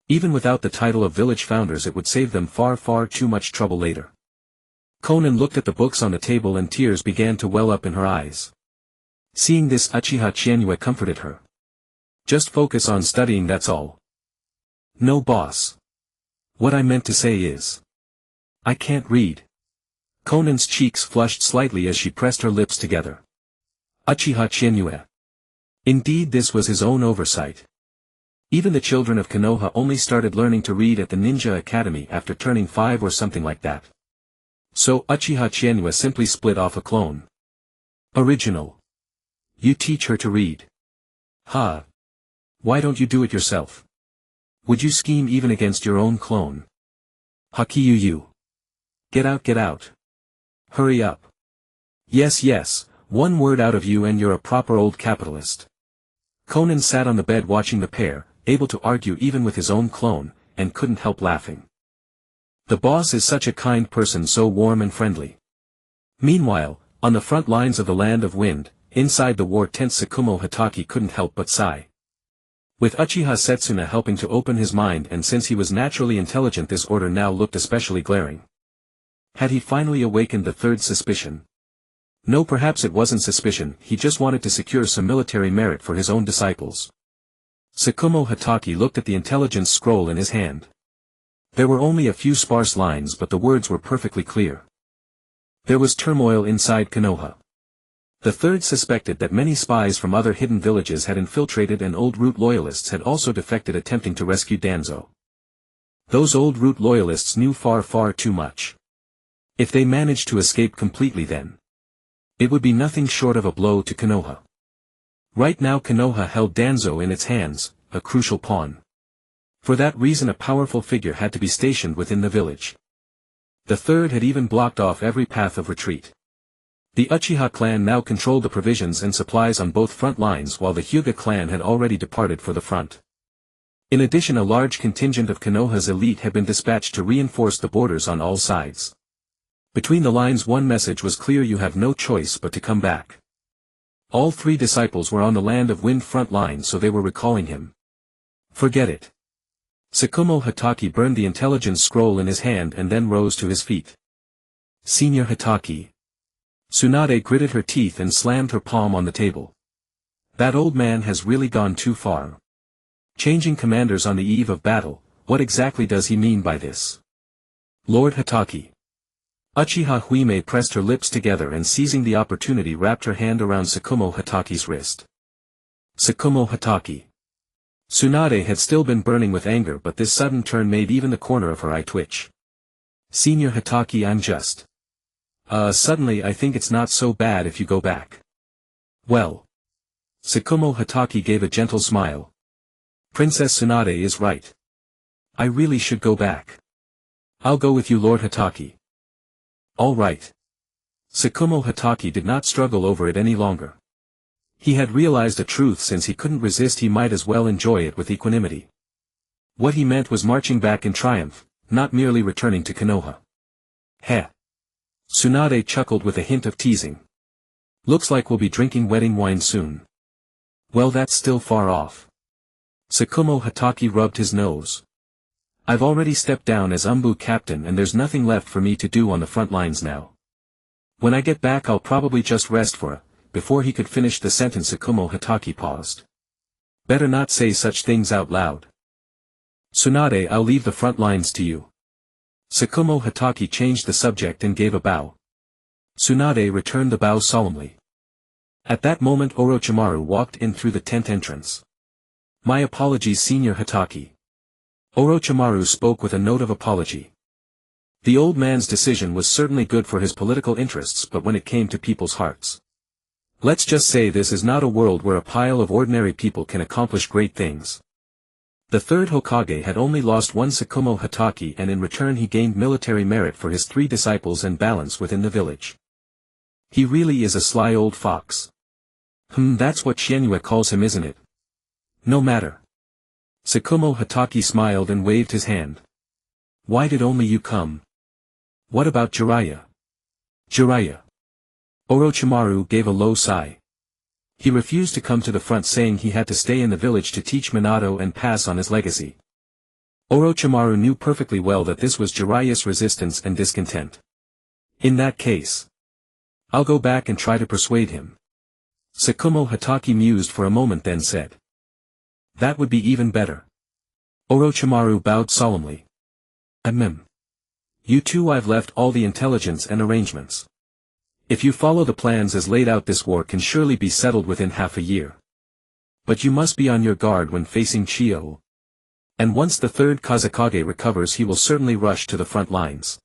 Even without the title of village founders, it would save them far too much trouble later. Konan looked at the books on the table and tears began to well up in her eyes. Seeing this, Uchiha Chizuki comforted her. Just focus on studying, that's all. No, boss. What I meant to say is, I can't read. Konan's cheeks flushed slightly as she pressed her lips together. Uchiha Chizuki. Indeed, this was his own oversight. Even the children of Konoha only started learning to read at the Ninja Academy after turning 5 or something like that. So Uchiha Chizuki simply split off a clone. Original. You teach her to read. Ha. Why don't you do it yourself? Would you scheme even against your own clone? Hakiyu. Get out, get out. Hurry up. Yes, yes, one word out of you and you're a proper old capitalist. Konan sat on the bed watching the pair, able to argue even with his own clone, and couldn't help laughing. The boss is such a kind person, so warm and friendly. Meanwhile, on the front lines of the Land of Wind, inside the war tent, Tsukumo Hatake couldn't help but sigh. With Uchiha Setsuna helping to open his mind, and since he was naturally intelligent, this order now looked especially glaring. Had he finally awakened the third suspicion? No, perhaps it wasn't suspicion, he just wanted to secure some military merit for his own disciples. Tsukumo Hatake looked at the intelligence scroll in his hand. There were only a few sparse lines, but the words were perfectly clear. There was turmoil inside Konoha. The third suspected that many spies from other hidden villages had infiltrated, and old root loyalists had also defected, attempting to rescue Danzo. Those old root loyalists knew far, far too much. If they managed to escape completely, then it would be nothing short of a blow to Konoha. Right now Konoha held Danzo in its hands, a crucial pawn. For that reason a powerful figure had to be stationed within the village. The third had even blocked off every path of retreat. The Uchiha clan now controlled the provisions and supplies on both front lines, while the Hyuga clan had already departed for the front. In addition, a large contingent of Konoha's elite had been dispatched to reinforce the borders on all sides. Between the lines one message was clear: you have no choice but to come back. All 3 disciples were on the Land of Wind front line, so they were recalling him. Forget it. Tsukumo Hatake burned the intelligence scroll in his hand and then rose to his feet. Senior Hatake. Tsunade gritted her teeth and slammed her palm on the table. That old man has really gone too far. Changing commanders on the eve of battle, what exactly does he mean by this? Lord Hatake. Uchiha Huime pressed her lips together and, seizing the opportunity, wrapped her hand around Tsukumo Hatake's wrist. Tsukumo Hatake. Tsunade had still been burning with anger, but this sudden turn made even the corner of her eye twitch. Senior Hatake, I'm just... suddenly I think it's not so bad if you go back. Well. Tsukumo Hatake gave a gentle smile. Princess Tsunade is right. I really should go back. I'll go with you, Lord Hatake. All right. Tsukumo Hatake did not struggle over it any longer. He had realized a truth: since he couldn't resist, he might as well enjoy it with equanimity. What he meant was marching back in triumph, not merely returning to Konoha. Heh. Tsunade chuckled with a hint of teasing. Looks like we'll be drinking wedding wine soon. Well, that's still far off. Tsukumo Hatake rubbed his nose. I've already stepped down as Umbu captain, and there's nothing left for me to do on the front lines now. When I get back I'll probably just rest for a... Before he could finish the sentence, Tsukumo Hatake paused. Better not say such things out loud. Tsunade, I'll leave the front lines to you. Tsukumo Hatake changed the subject and gave a bow. Tsunade returned the bow solemnly. At that moment Orochimaru walked in through the tent entrance. My apologies, Senior Hatake. Orochimaru spoke with a note of apology. The old man's decision was certainly good for his political interests, but when it came to people's hearts. Let's just say this is not a world where a pile of ordinary people can accomplish great things. The third Hokage had only lost one Tsukumo Hatake, and in return he gained military merit for his 3 disciples and balance within the village. He really is a sly old fox. That's what Chizuki calls him, isn't it? No matter. Tsukumo Hatake smiled and waved his hand. Why did only you come? What about Jiraiya? Jiraiya. Orochimaru gave a low sigh. He refused to come to the front, saying he had to stay in the village to teach Minato and pass on his legacy. Orochimaru knew perfectly well that this was Jiraiya's resistance and discontent. In that case, I'll go back and try to persuade him. Tsukumo Hatake mused for a moment, then said. That would be even better. Orochimaru bowed solemnly. You two, I've left all the intelligence and arrangements. If you follow the plans as laid out, this war can surely be settled within half a year. But you must be on your guard when facing Chiyo. And once the third Kazekage recovers, he will certainly rush to the front lines.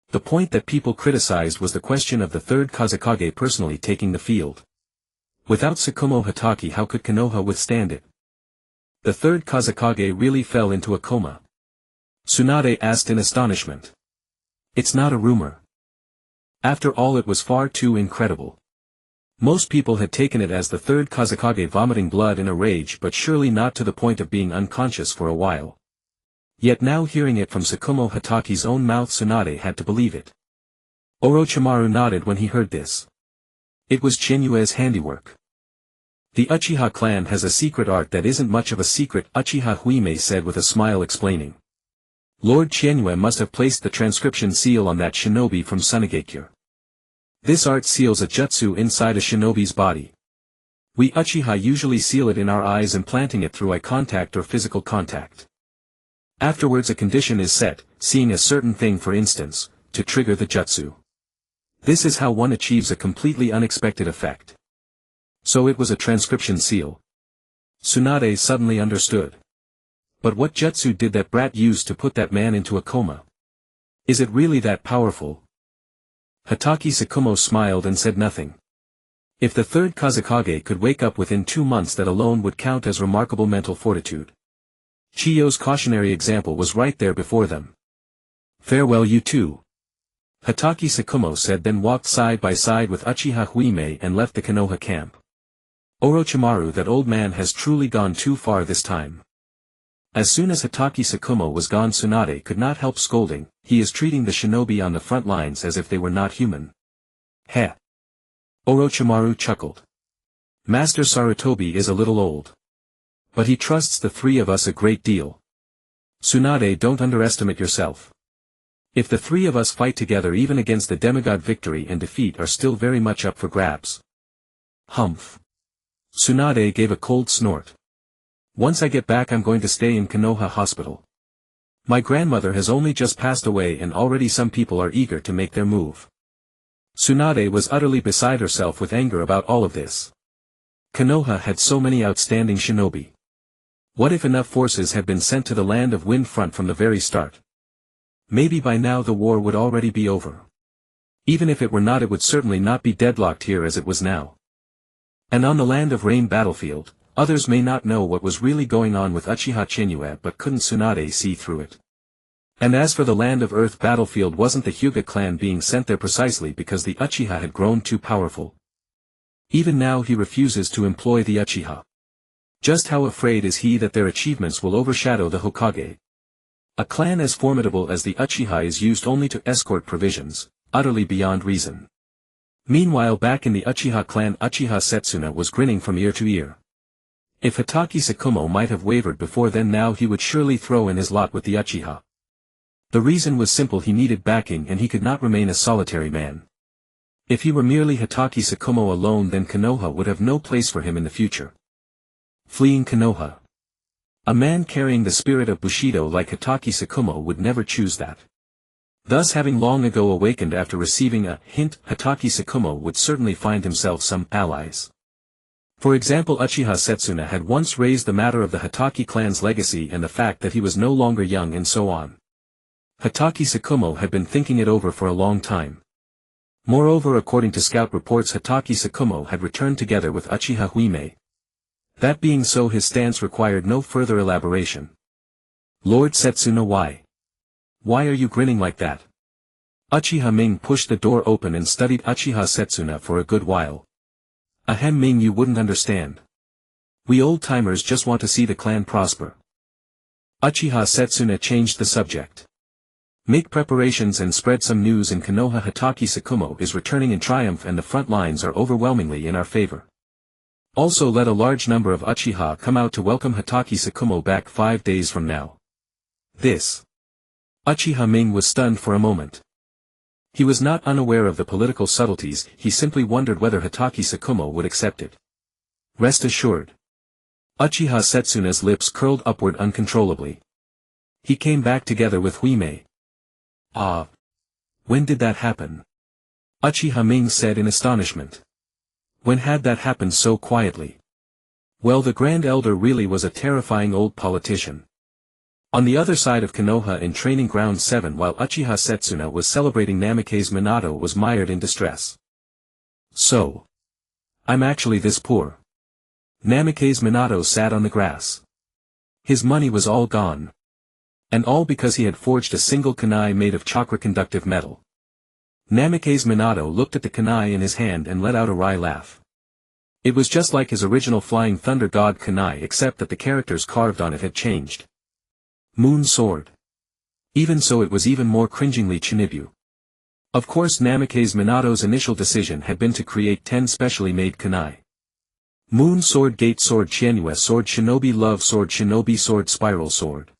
The point that people criticized was the question of the third Kazekage personally taking the field. Without Tsukumo Hatake, how could Konoha withstand it? The third Kazekage really fell into a coma. Tsunade asked in astonishment. It's not a rumor. After all, it was far too incredible. Most people had taken it as the third Kazekage vomiting blood in a rage, but surely not to the point of being unconscious for a while. Yet now, hearing it from Tsukumo Hatake's own mouth, Tsunade had to believe it. Orochimaru nodded when he heard this. It was Chinyue's handiwork. The Uchiha clan has a secret art that isn't much of a secret, Uchiha Huime said with a smile, explaining. Lord Chinyue must have placed the transcription seal on that shinobi from Sunigakure. This art seals a jutsu inside a shinobi's body. We Uchiha usually seal it in our eyes, implanting it through eye contact or physical contact. Afterwards a condition is set, seeing a certain thing for instance, to trigger the jutsu. This is how one achieves a completely unexpected effect. So it was a transcription seal. Tsunade suddenly understood. But what jutsu did that brat use to put that man into a coma? Is it really that powerful? Hatake Tsukumo smiled and said nothing. If the third Kazekage could wake up within 2 months, that alone would count as remarkable mental fortitude. Chiyo's cautionary example was right there before them. Farewell, you two. Hatake Tsukumo said, then walked side by side with Uchiha Huime and left the Konoha camp. Orochimaru, that old man has truly gone too far this time. As soon as Hatake Tsukumo was gone, Tsunade could not help scolding. He is treating the shinobi on the front lines as if they were not human. Heh. Orochimaru chuckled. Master Sarutobi is a little old. But he trusts the three of us a great deal. Tsunade, don't underestimate yourself. If the three of us fight together, even against the demigod, victory and defeat are still very much up for grabs. Humph. Tsunade gave a cold snort. Once I get back, I'm going to stay in Konoha Hospital. My grandmother has only just passed away and already some people are eager to make their move. Tsunade was utterly beside herself with anger about all of this. Konoha had so many outstanding shinobi. What if enough forces had been sent to the land of Wind Front from the very start? Maybe by now the war would already be over. Even if it were not, it would certainly not be deadlocked here as it was now. And on the land of Rain battlefield, others may not know what was really going on with Uchiha Chinyue, but couldn't Tsunade see through it? And as for the land of Earth battlefield, wasn't the Hyuga clan being sent there precisely because the Uchiha had grown too powerful? Even now he refuses to employ the Uchiha. Just how afraid is he that their achievements will overshadow the Hokage? A clan as formidable as the Uchiha is used only to escort provisions, utterly beyond reason. Meanwhile, back in the Uchiha clan, Uchiha Setsuna was grinning from ear to ear. If Hatake Tsukumo might have wavered before then, now he would surely throw in his lot with the Uchiha. The reason was simple: he needed backing and he could not remain a solitary man. If he were merely Hatake Tsukumo alone, then Konoha would have no place for him in the future. Fleeing Konoha. A man carrying the spirit of Bushido like Hatake Tsukumo would never choose that. Thus, having long ago awakened after receiving a hint, Hatake Tsukumo would certainly find himself some allies. For example, Uchiha Setsuna had once raised the matter of the Hatake clan's legacy and the fact that he was no longer young and so on. Hatake Tsukumo had been thinking it over for a long time. Moreover, according to scout reports, Hatake Tsukumo had returned together with Uchiha Huime. That being so, his stance required no further elaboration. Lord Setsuna, why? Why are you grinning like that? Uchiha Ming pushed the door open and studied Uchiha Setsuna for a good while. Ahem, Ming, you wouldn't understand. We old-timers just want to see the clan prosper. Uchiha Setsuna changed the subject. Make preparations and spread some news in Konoha. Hatake Tsukumo is returning in triumph and the front lines are overwhelmingly in our favor. Also, let a large number of Uchiha come out to welcome Hatake Tsukumo back 5 days from now. This. Uchiha Ming was stunned for a moment. He was not unaware of the political subtleties, he simply wondered whether Hatake Tsukumo would accept it. Rest assured. Uchiha Setsuna's lips curled upward uncontrollably. He came back together with Huimei. Ah. When did that happen? Uchiha Ming said in astonishment. When had that happened so quietly? Well, the Grand Elder really was a terrifying old politician. On the other side of Konoha in Training Ground 7 while Uchiha Setsuna was celebrating Namikaze Minato was mired in distress. So. I'm actually this poor. Namikaze Minato sat on the grass. His money was all gone. And all because he had forged a single kunai made of chakra-conductive metal. Namikaze Minato looked at the kunai in his hand and let out a wry laugh. It was just like his original Flying Thunder God kunai except that the characters carved on it had changed. Moon Sword. Even so, it was even more cringingly Chinibu. Of course, Namikaze Minato's initial decision had been to create 10 specially made kunai. Moon Sword, Gate Sword, Qianhua Sword, Shinobi Love Sword, Shinobi Sword, Spiral Sword.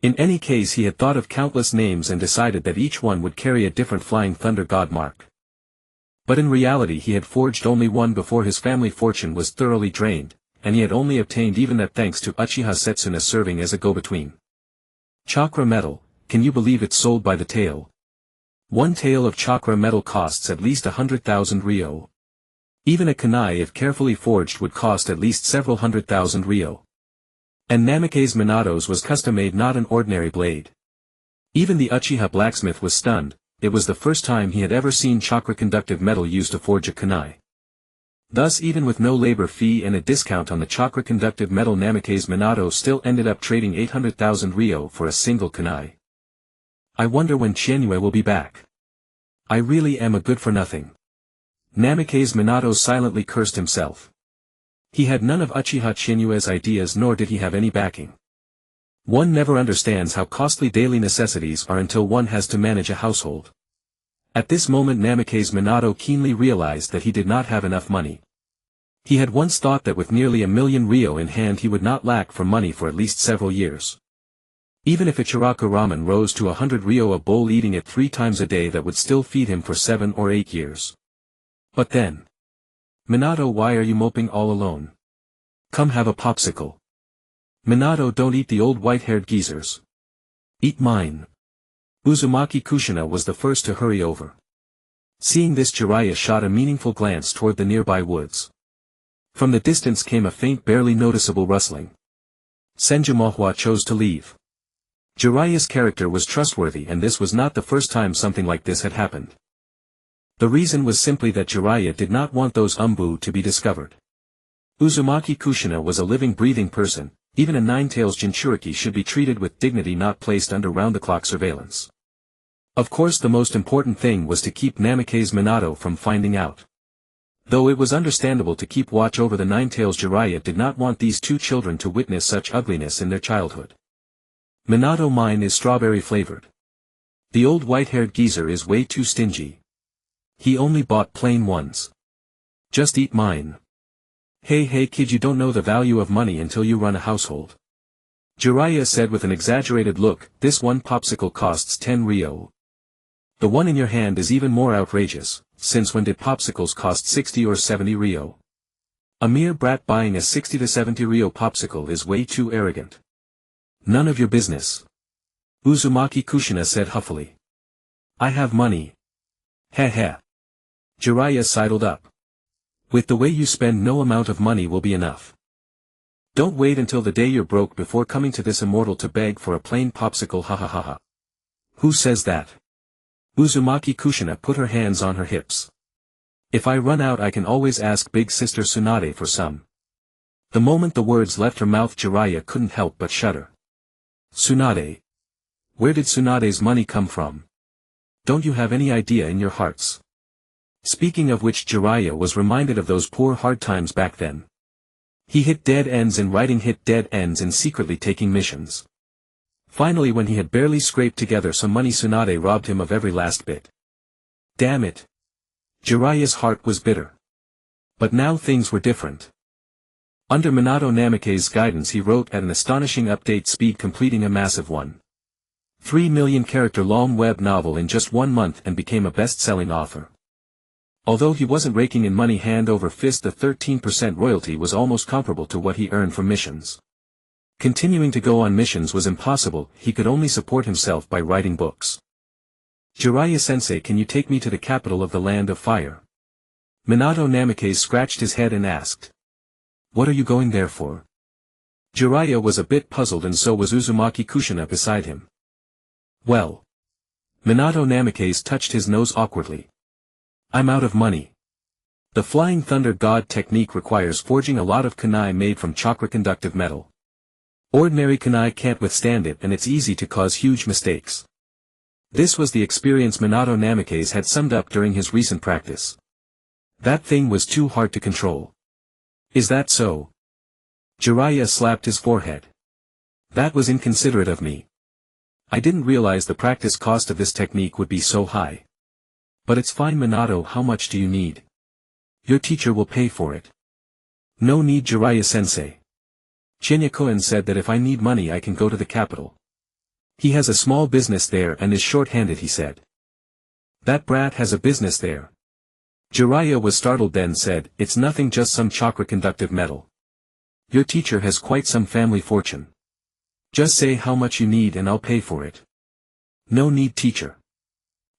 In any case, he had thought of countless names and decided that each one would carry a different Flying Thunder God mark. But in reality he had forged only one before his family fortune was thoroughly drained, and he had only obtained even that thanks to Uchiha Setsuna serving as a go-between. Chakra metal, can you believe it's sold by the tael? One tael of chakra metal costs at least 100,000 ryo. Even a kunai if carefully forged would cost at least several 100,000 ryo. And Namikaze Minato's was custom-made, not an ordinary blade. Even the Uchiha blacksmith was stunned. It was the first time he had ever seen chakra-conductive metal used to forge a kunai. Thus, even with no labor fee and a discount on the chakra-conductive metal, Namikaze Minato still ended up trading 800,000 ryo for a single kunai. I wonder when Qianhua will be back. I really am a good-for-nothing. Namikaze Minato silently cursed himself. He had none of Uchiha Qianhua's ideas, nor did he have any backing. One never understands how costly daily necessities are until one has to manage a household. At this moment Namikaze Minato keenly realized that he did not have enough money. He had once thought that with nearly 1,000,000 ryo in hand he would not lack for money for at least several years. Even if Ichiraku ramen rose to 100 ryo a bowl, eating it 3 times a day, that would still feed him for 7 or 8 years. But then. Minato, why are you moping all alone? Come have a popsicle. Minato, don't eat the old white-haired geezers. Eat mine. Uzumaki Kushina was the first to hurry over. Seeing this, Jiraiya shot a meaningful glance toward the nearby woods. From the distance came a faint, barely noticeable rustling. Senjumohua chose to leave. Jiraiya's character was trustworthy, and this was not the first time something like this had happened. The reason was simply that Jiraiya did not want those umbu to be discovered. Uzumaki Kushina was a living, breathing person. Even a nine-tails Jinchuriki should be treated with dignity, not placed under round-the-clock surveillance. Of course, the most important thing was to keep Namikaze Minato from finding out. Though it was understandable to keep watch over the nine-tails, Jiraiya did not want these two children to witness such ugliness in their childhood. Minato, mine is strawberry-flavored. The old white-haired geezer is way too stingy. He only bought plain ones. Just eat mine. Hey kid, you don't know the value of money until you run a household. Jiraiya said with an exaggerated look, this one popsicle costs 10 ryo. The one in your hand is even more outrageous, since when did popsicles cost 60 or 70 ryo? A mere brat buying a 60 to 70 ryo popsicle is way too arrogant. None of your business. Uzumaki Kushina said huffily. I have money. Heh. Jiraiya sidled up. With the way you spend, no amount of money will be enough. Don't wait until the day you're broke before coming to this immortal to beg for a plain popsicle, ha. Who says that? Uzumaki Kushina put her hands on her hips. If I run out, I can always ask big sister Tsunade for some. The moment the words left her mouth, Jiraiya couldn't help but shudder. Tsunade? Where did Tsunade's money come from? Don't you have any idea in your hearts? Speaking of which, Jiraiya was reminded of those poor hard times back then. He hit dead ends in writing, hit dead ends in secretly taking missions. Finally, when he had barely scraped together some money, Tsunade robbed him of every last bit. Damn it. Jiraiya's heart was bitter. But now things were different. Under Minato Namikaze's guidance, he wrote at an astonishing update speed, completing a massive 1.3 million character long web novel in just 1 month, and became a best-selling author. Although he wasn't raking in money hand over fist, the 13% royalty was almost comparable to what he earned from missions. Continuing to go on missions was impossible, he could only support himself by writing books. Jiraiya-sensei, can you take me to the capital of the Land of Fire? Minato Namikaze scratched his head and asked. What are you going there for? Jiraiya was a bit puzzled, and so was Uzumaki Kushina beside him. Well. Minato Namikaze touched his nose awkwardly. I'm out of money. The Flying Thunder God technique requires forging a lot of kunai made from chakra-conductive metal. Ordinary kunai can't withstand it, and it's easy to cause huge mistakes. This was the experience Minato Namikaze had summed up during his recent practice. That thing was too hard to control. Is that so? Jiraiya slapped his forehead. That was inconsiderate of me. I didn't realize the practice cost of this technique would be so high. But it's fine, Minato. How much do you need? Your teacher will pay for it. No need, Jiraiya-sensei. Shinya-kun said that if I need money I can go to the capital. He has a small business there and is short-handed, he said. That brat has a business there. Jiraiya was startled, then said, it's nothing, just some chakra-conductive metal. Your teacher has quite some family fortune. Just say how much you need and I'll pay for it. No need, teacher.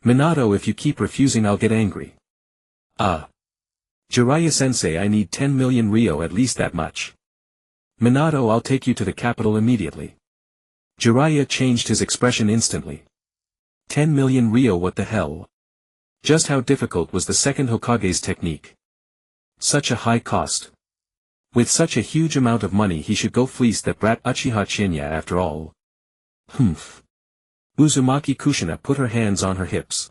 Minato, if you keep refusing I'll get angry. Jiraiya-sensei, I need 10 million ryo, at least that much. Minato, I'll take you to the capital immediately. Jiraiya changed his expression instantly. 10 million ryo, what the hell? Just how difficult was the second Hokage's technique? Such a high cost. With such a huge amount of money he should go fleece that brat Uchiha Chinya after all. Humph. Uzumaki Kushina put her hands on her hips.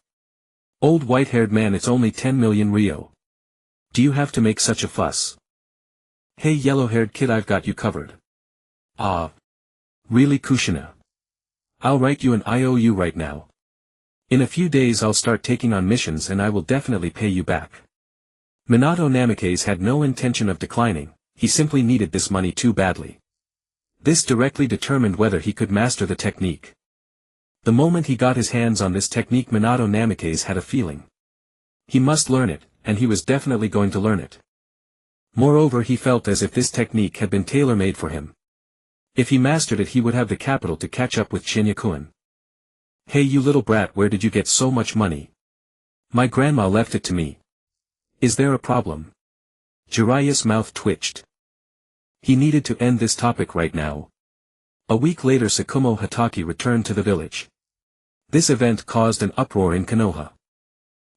Old white-haired man, it's only 10 million ryo. Do you have to make such a fuss? Hey yellow-haired kid, I've got you covered. Really, Kushina? I'll write you an IOU right now. In a few days I'll start taking on missions and I will definitely pay you back. Minato Namikaze had no intention of declining, he simply needed this money too badly. This directly determined whether he could master the technique. The moment he got his hands on this technique, Minato Namikaze had a feeling. He must learn it, and he was definitely going to learn it. Moreover, he felt as if this technique had been tailor-made for him. If he mastered it he would have the capital to catch up with Shinya-kun. Hey you little brat, where did you get so much money? My grandma left it to me. Is there a problem? Jiraiya's mouth twitched. He needed to end this topic right now. A week later Tsukumo Hatake returned to the village. This event caused an uproar in Konoha.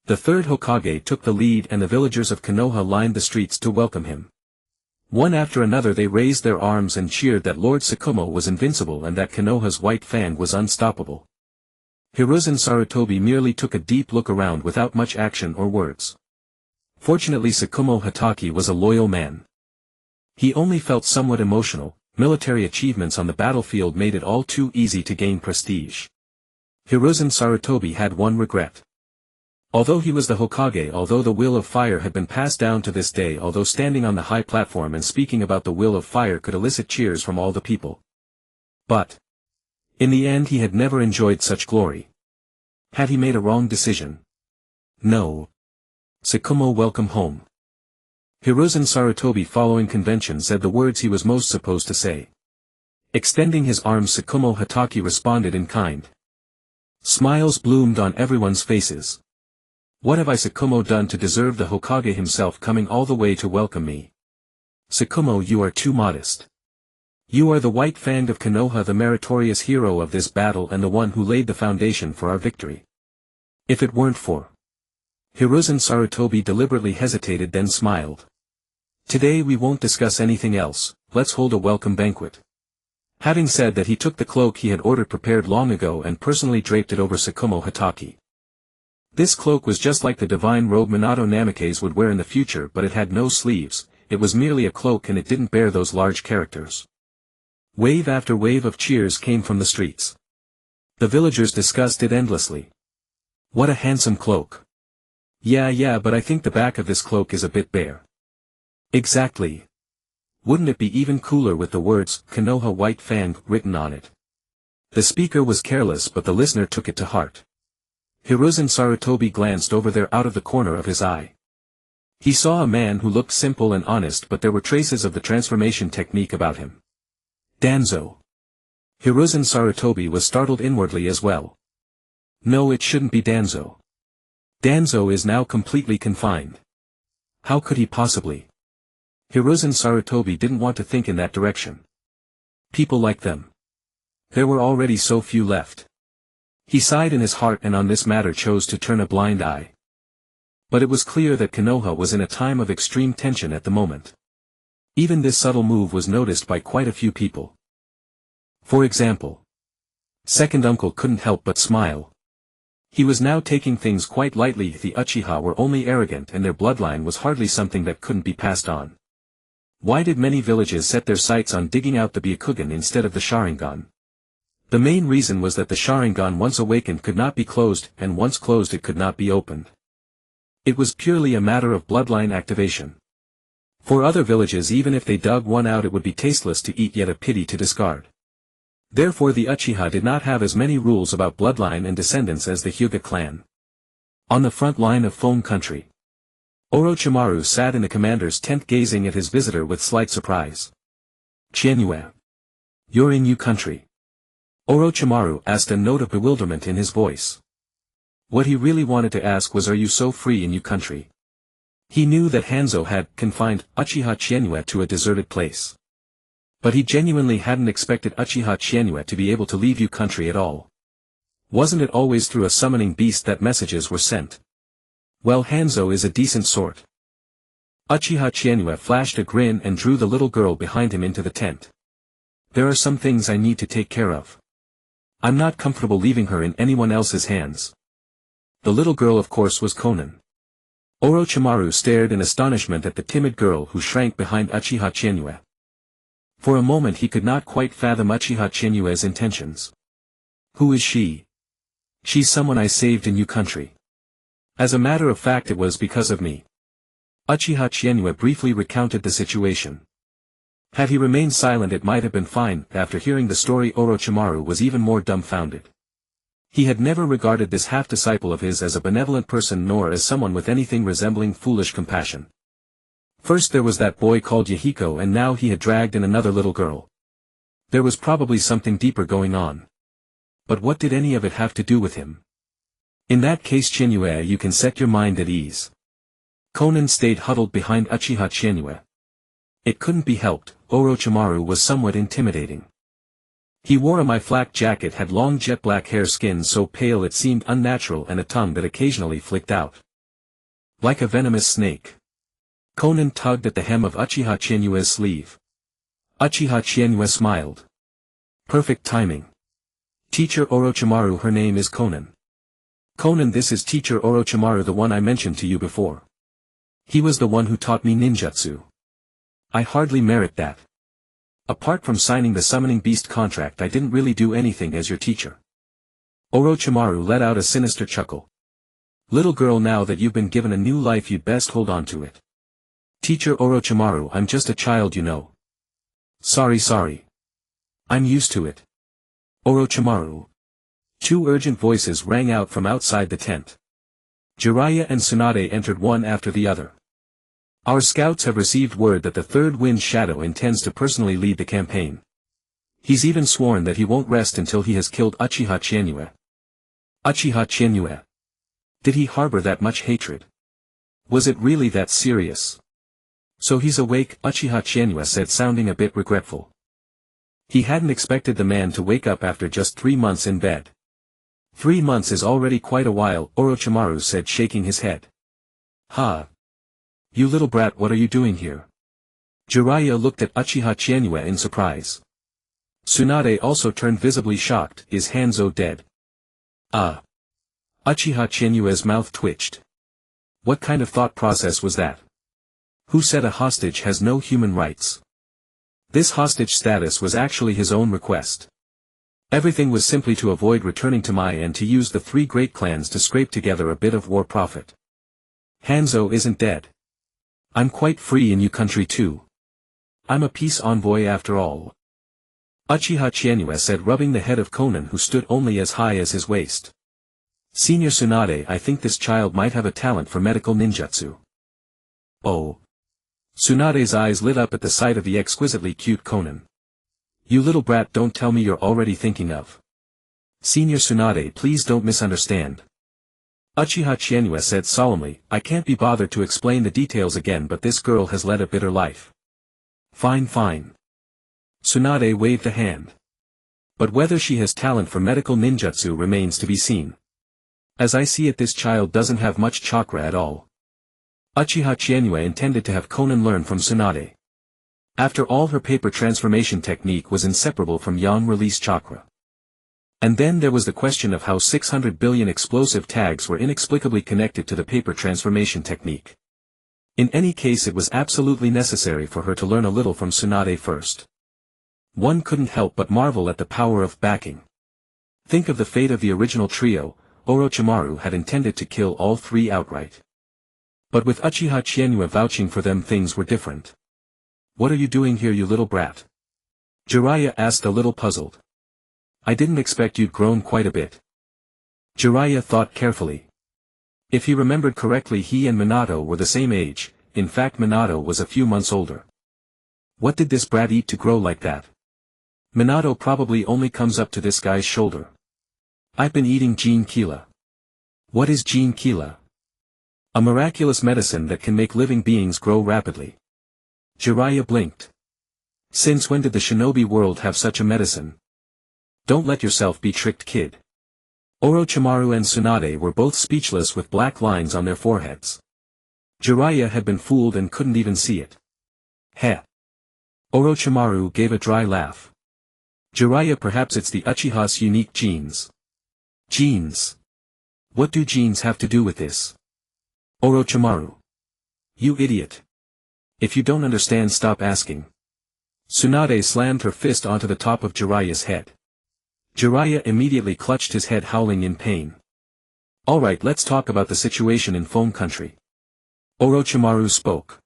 The third Hokage took the lead and the villagers of Konoha lined the streets to welcome him. One after another they raised their arms and cheered that Lord Tsukumo was invincible and that Konoha's white fang was unstoppable. Hiruzen Sarutobi merely took a deep look around without much action or words. Fortunately Tsukumo Hatake was a loyal man. He only felt somewhat emotional. Military achievements on the battlefield made it all too easy to gain prestige. Hiruzen Sarutobi had one regret. Although he was the Hokage, although the will of fire had been passed down to this day, although standing on the high platform and speaking about the will of fire could elicit cheers from all the people. But in the end he had never enjoyed such glory. Had he made a wrong decision? No. Tsukumo, welcome home. Hiruzen Sarutobi, following convention, said the words he was most supposed to say. Extending his arms, Tsukumo Hatake responded in kind. Smiles bloomed on everyone's faces. What have I, Tsukumo, done to deserve the Hokage himself coming all the way to welcome me? Tsukumo, you are too modest. You are the White Fang of Konoha, the meritorious hero of this battle and the one who laid the foundation for our victory. If it weren't for... Hiruzen Sarutobi deliberately hesitated, then smiled. Today we won't discuss anything else, let's hold a welcome banquet. Having said that, he took the cloak he had ordered prepared long ago and personally draped it over Tsukumo Hatake. This cloak was just like the divine robe Minato Namikaze would wear in the future, but it had no sleeves, it was merely a cloak and it didn't bear those large characters. Wave after wave of cheers came from the streets. The villagers discussed it endlessly. What a handsome cloak. Yeah, but I think the back of this cloak is a bit bare. Exactly. Wouldn't it be even cooler with the words, Konoha White Fang, written on it? The speaker was careless, but the listener took it to heart. Hiruzen Sarutobi glanced over there out of the corner of his eye. He saw a man who looked simple and honest, but there were traces of the transformation technique about him. Danzo. Hiruzen Sarutobi was startled inwardly as well. No, it shouldn't be Danzo. Danzo is now completely confined. How could he possibly? Hiruzen Sarutobi didn't want to think in that direction. People like them. There were already so few left. He sighed in his heart and on this matter chose to turn a blind eye. But it was clear that Konoha was in a time of extreme tension at the moment. Even this subtle move was noticed by quite a few people. For example, second uncle couldn't help but smile. He was now taking things quite lightly. The Uchiha were only arrogant and their bloodline was hardly something that couldn't be passed on. Why did many villages set their sights on digging out the Byakugan instead of the Sharingan? The main reason was that the Sharingan once awakened could not be closed, and once closed it could not be opened. It was purely a matter of bloodline activation. For other villages, even if they dug one out, it would be tasteless to eat, yet a pity to discard. Therefore the Uchiha did not have as many rules about bloodline and descendants as the Hyuga clan. On the front line of Foam country, Orochimaru sat in the commander's tent gazing at his visitor with slight surprise. "Chienue. You're in Yu country?" Orochimaru asked, a note of bewilderment in his voice. What he really wanted to ask was, are you so free in Yu country? He knew that Hanzo had confined Uchiha Chienue to a deserted place. But he genuinely hadn't expected Uchiha Chienue to be able to leave Yu country at all. Wasn't it always through a summoning beast that messages were sent? Well, Hanzo is a decent sort. Uchiha Chienue flashed a grin and drew the little girl behind him into the tent. There are some things I need to take care of. I'm not comfortable leaving her in anyone else's hands. The little girl, of course, was Konan. Orochimaru stared in astonishment at the timid girl who shrank behind Uchiha Chienue. For a moment he could not quite fathom Uchiha Chienue's intentions. Who is she? She's someone I saved in Yu country. As a matter of fact, it was because of me. Uchiha Chienue briefly recounted the situation. Had he remained silent it might have been fine. After hearing the story, Orochimaru was even more dumbfounded. He had never regarded this half-disciple of his as a benevolent person, nor as someone with anything resembling foolish compassion. First there was that boy called Yahiko, and now he had dragged in another little girl. There was probably something deeper going on. But what did any of it have to do with him? In that case, Chienue, you can set your mind at ease. Konan stayed huddled behind Uchiha Chienue. It couldn't be helped, Orochimaru was somewhat intimidating. He wore a flak jacket, had long jet black hair, skin so pale it seemed unnatural, and a tongue that occasionally flicked out. Like a venomous snake. Konan tugged at the hem of Uchiha Chienue's sleeve. Uchiha Chienue smiled. Perfect timing. Teacher Orochimaru, her name is Konan. Konan, this is Teacher Orochimaru, the one I mentioned to you before. He was the one who taught me ninjutsu. I hardly merit that. Apart from signing the summoning beast contract, I didn't really do anything as your teacher. Orochimaru let out a sinister chuckle. Little girl, now that you've been given a new life, you'd best hold on to it. Teacher Orochimaru, I'm just a child, you know. Sorry. I'm used to it. Orochimaru. Two urgent voices rang out from outside the tent. Jiraiya and Tsunade entered one after the other. Our scouts have received word that the Third Wind Shadow intends to personally lead the campaign. He's even sworn that he won't rest until he has killed Uchiha Chienue. Uchiha Chienue. Did he harbor that much hatred? Was it really that serious? So he's awake, Uchiha Chienue said, sounding a bit regretful. He hadn't expected the man to wake up after just 3 months in bed. 3 months is already quite a while, Orochimaru said, shaking his head. Ha! You little brat, what are you doing here? Jiraiya looked at Uchiha Chienue in surprise. Tsunade also turned visibly shocked. Is Hanzo dead? Ah! Uchiha Chienue's mouth twitched. What kind of thought process was that? Who said a hostage has no human rights? This hostage status was actually his own request. Everything was simply to avoid returning to Mai and to use the 3 great clans to scrape together a bit of war profit. Hanzo isn't dead. I'm quite free in Yu country too. I'm a peace envoy after all. Uchiha Chienue said, rubbing the head of Konan, who stood only as high as his waist. Senior Tsunade, I think this child might have a talent for medical ninjutsu. Oh. Tsunade's eyes lit up at the sight of the exquisitely cute Konan. You little brat, don't tell me you're already thinking of. Senior Tsunade, please don't misunderstand. Uchiha Chienue said solemnly, I can't be bothered to explain the details again, but this girl has led a bitter life. Fine fine. Tsunade waved a hand. But whether she has talent for medical ninjutsu remains to be seen. As I see it, this child doesn't have much chakra at all. Uchiha Chienue intended to have Konan learn from Tsunade. After all, her paper transformation technique was inseparable from yang release chakra. And then there was the question of how 600 billion explosive tags were inexplicably connected to the paper transformation technique. In any case, it was absolutely necessary for her to learn a little from Tsunade first. One couldn't help but marvel at the power of backing. Think of the fate of the original trio. Orochimaru had intended to kill all three outright. But with Uchiha Chienue vouching for them, things were different. What are you doing here, you little brat? Jiraiya asked, a little puzzled. I didn't expect you'd grown quite a bit. Jiraiya thought carefully. If he remembered correctly, he and Minato were the same age. In fact, Minato was a few months older. What did this brat eat to grow like that? Minato probably only comes up to this guy's shoulder. I've been eating Gene Kila. What is Gene Kila? A miraculous medicine that can make living beings grow rapidly. Jiraiya blinked. Since when did the shinobi world have such a medicine? Don't let yourself be tricked, kid. Orochimaru and Tsunade were both speechless with black lines on their foreheads. Jiraiya had been fooled and couldn't even see it. Heh. Orochimaru gave a dry laugh. Jiraiya, perhaps it's the Uchiha's unique genes. Genes? What do genes have to do with this? Orochimaru. You idiot. If you don't understand, stop asking. Tsunade slammed her fist onto the top of Jiraiya's head. Jiraiya immediately clutched his head, howling in pain. Alright, let's talk about the situation in Foam Country. Orochimaru spoke.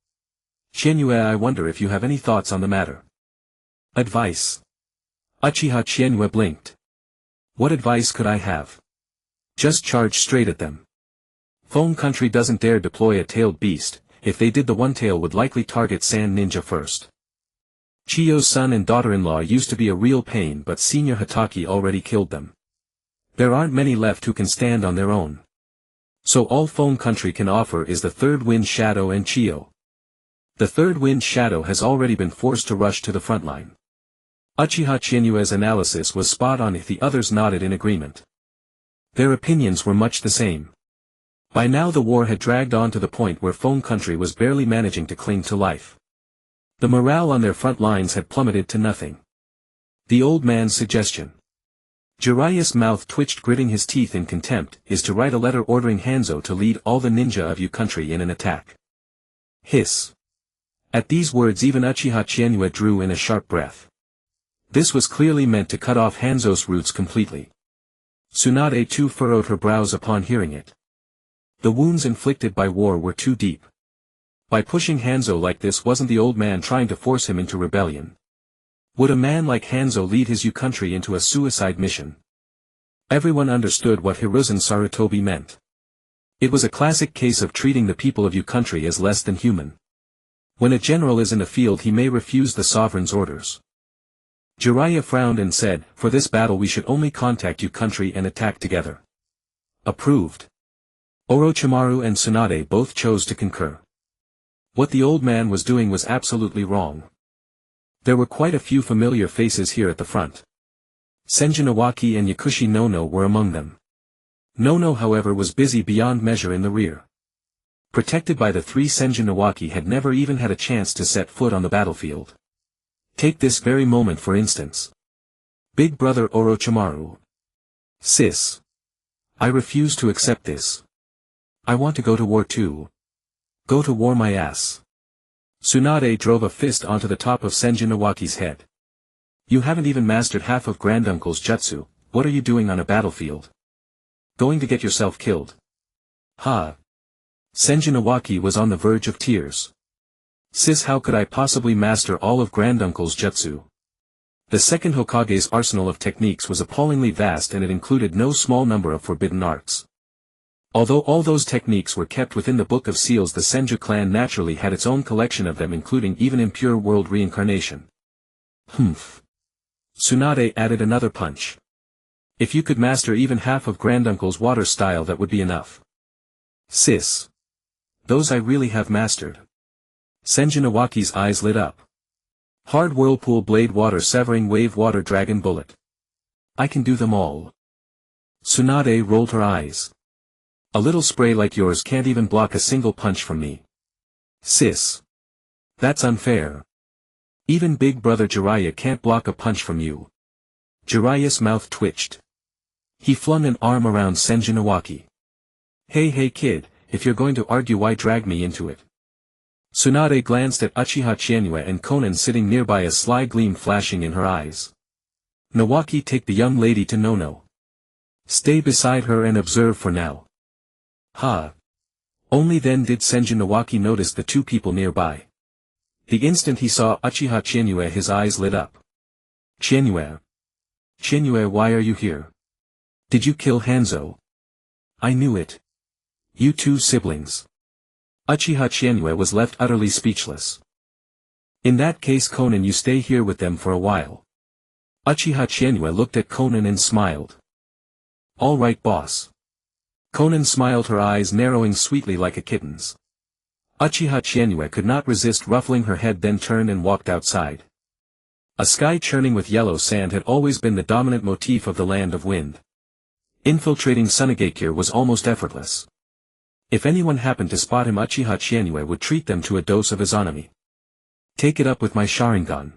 Chienue, I wonder if you have any thoughts on the matter. Advice. Uchiha Chienue blinked. What advice could I have? Just charge straight at them. Foam Country doesn't dare deploy a tailed beast. If they did, the one tail would likely target Sand Ninja first. Chiyo's son and daughter-in-law used to be a real pain, but Senior Hatake already killed them. There aren't many left who can stand on their own. So all Foam Country can offer is the Third Wind Shadow and Chiyo. The Third Wind Shadow has already been forced to rush to the front line. Uchiha Chienue's analysis was spot on. If the others nodded in agreement. Their opinions were much the same. By now the war had dragged on to the point where Foam Country was barely managing to cling to life. The morale on their front lines had plummeted to nothing. The old man's suggestion. Jiraiya's mouth twitched, gritting his teeth in contempt, is to write a letter ordering Hanzo to lead all the ninja of U Country in an attack. Hiss. At these words even Uchiha Chienue drew in a sharp breath. This was clearly meant to cut off Hanzo's roots completely. Tsunade too furrowed her brows upon hearing it. The wounds inflicted by war were too deep. By pushing Hanzo like this, wasn't the old man trying to force him into rebellion? Would a man like Hanzo lead his U Country into a suicide mission? Everyone understood what Hiruzen Sarutobi meant. It was a classic case of treating the people of U Country as less than human. When a general is in the field, he may refuse the sovereign's orders. Jiraiya frowned and said, for this battle we should only contact U Country and attack together. Approved. Orochimaru and Tsunade both chose to concur. What the old man was doing was absolutely wrong. There were quite a few familiar faces here at the front. Senjin Iwaki and Yakushi Nono were among them. Nono, however, was busy beyond measure in the rear. Protected by the three, Senjin Iwaki had never even had a chance to set foot on the battlefield. Take this very moment for instance. Big brother Orochimaru. Sis. I refuse to accept this. I want to go to war too. Go to war my ass. Tsunade drove a fist onto the top of Senjin Iwaki's head. You haven't even mastered half of Granduncle's jutsu. What are you doing on a battlefield? Going to get yourself killed. Ha. Senjin Iwaki was on the verge of tears. Sis, how could I possibly master all of Granduncle's jutsu? The second Hokage's arsenal of techniques was appallingly vast, and it included no small number of forbidden arts. Although all those techniques were kept within the Book of Seals, the Senju clan naturally had its own collection of them, including even impure world reincarnation. Humph. Tsunade added another punch. If you could master even half of Granduncle's water style, that would be enough. Sis. Those I really have mastered. Senjin Iwaki's eyes lit up. Hard whirlpool blade water severing wave water dragon bullet. I can do them all. Tsunade rolled her eyes. A little spray like yours can't even block a single punch from me. Sis. That's unfair. Even big brother Jiraiya can't block a punch from you. Jiraiya's mouth twitched. He flung an arm around Senjin Iwaki. Hey kid, if you're going to argue, why drag me into it? Tsunade glanced at Uchiha Chienue and Konan sitting nearby, a sly gleam flashing in her eyes. Nawaki, take the young lady to Nono. Stay beside her and observe for now. Ha! Only then did Senjin Iwaki notice the two people nearby. The instant he saw Uchiha Chienue, his eyes lit up. Chienue. Chienue, why are you here? Did you kill Hanzo? I knew it. You two siblings. Uchiha Chienue was left utterly speechless. In that case, Konan, you stay here with them for a while. Uchiha Chienue looked at Konan and smiled. All right, boss. Konan smiled, her eyes narrowing sweetly like a kitten's. Uchiha Chienue could not resist ruffling her head, then turned and walked outside. A sky churning with yellow sand had always been the dominant motif of the Land of Wind. Infiltrating Sunagakure was almost effortless. If anyone happened to spot him, Uchiha Chienue would treat them to a dose of Izanami. Take it up with my Sharingan.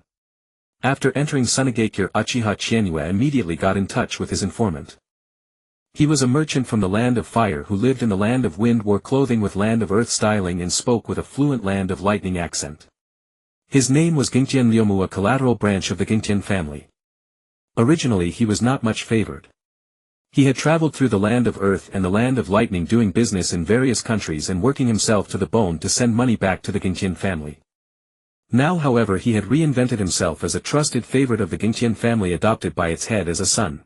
After entering Sunagakure, Uchiha Chienue immediately got in touch with his informant. He was a merchant from the Land of Fire who lived in the Land of Wind, wore clothing with Land of Earth styling, and spoke with a fluent Land of Lightning accent. His name was Gingtian Ryomu, a collateral branch of the Gingtian family. Originally he was not much favored. He had traveled through the Land of Earth and the Land of Lightning, doing business in various countries and working himself to the bone to send money back to the Gingtian family. Now, however, he had reinvented himself as a trusted favorite of the Gingtian family, adopted by its head as a son.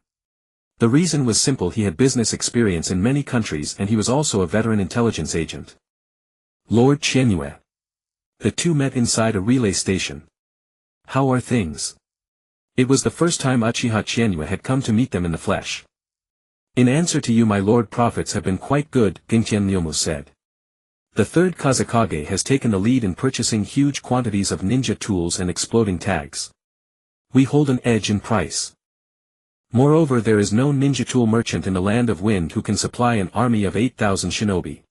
The reason was simple: he had business experience in many countries and he was also a veteran intelligence agent. Lord Chienue. The two met inside a relay station. How are things? It was the first time Uchiha Chienue had come to meet them in the flesh. In answer to you, my lord, profits have been quite good, Gingtian Ryomu said. The third Kazekage has taken the lead in purchasing huge quantities of ninja tools and exploding tags. We hold an edge in price. Moreover, there is no ninja tool merchant in the Land of Wind who can supply an army of 8,000 shinobi.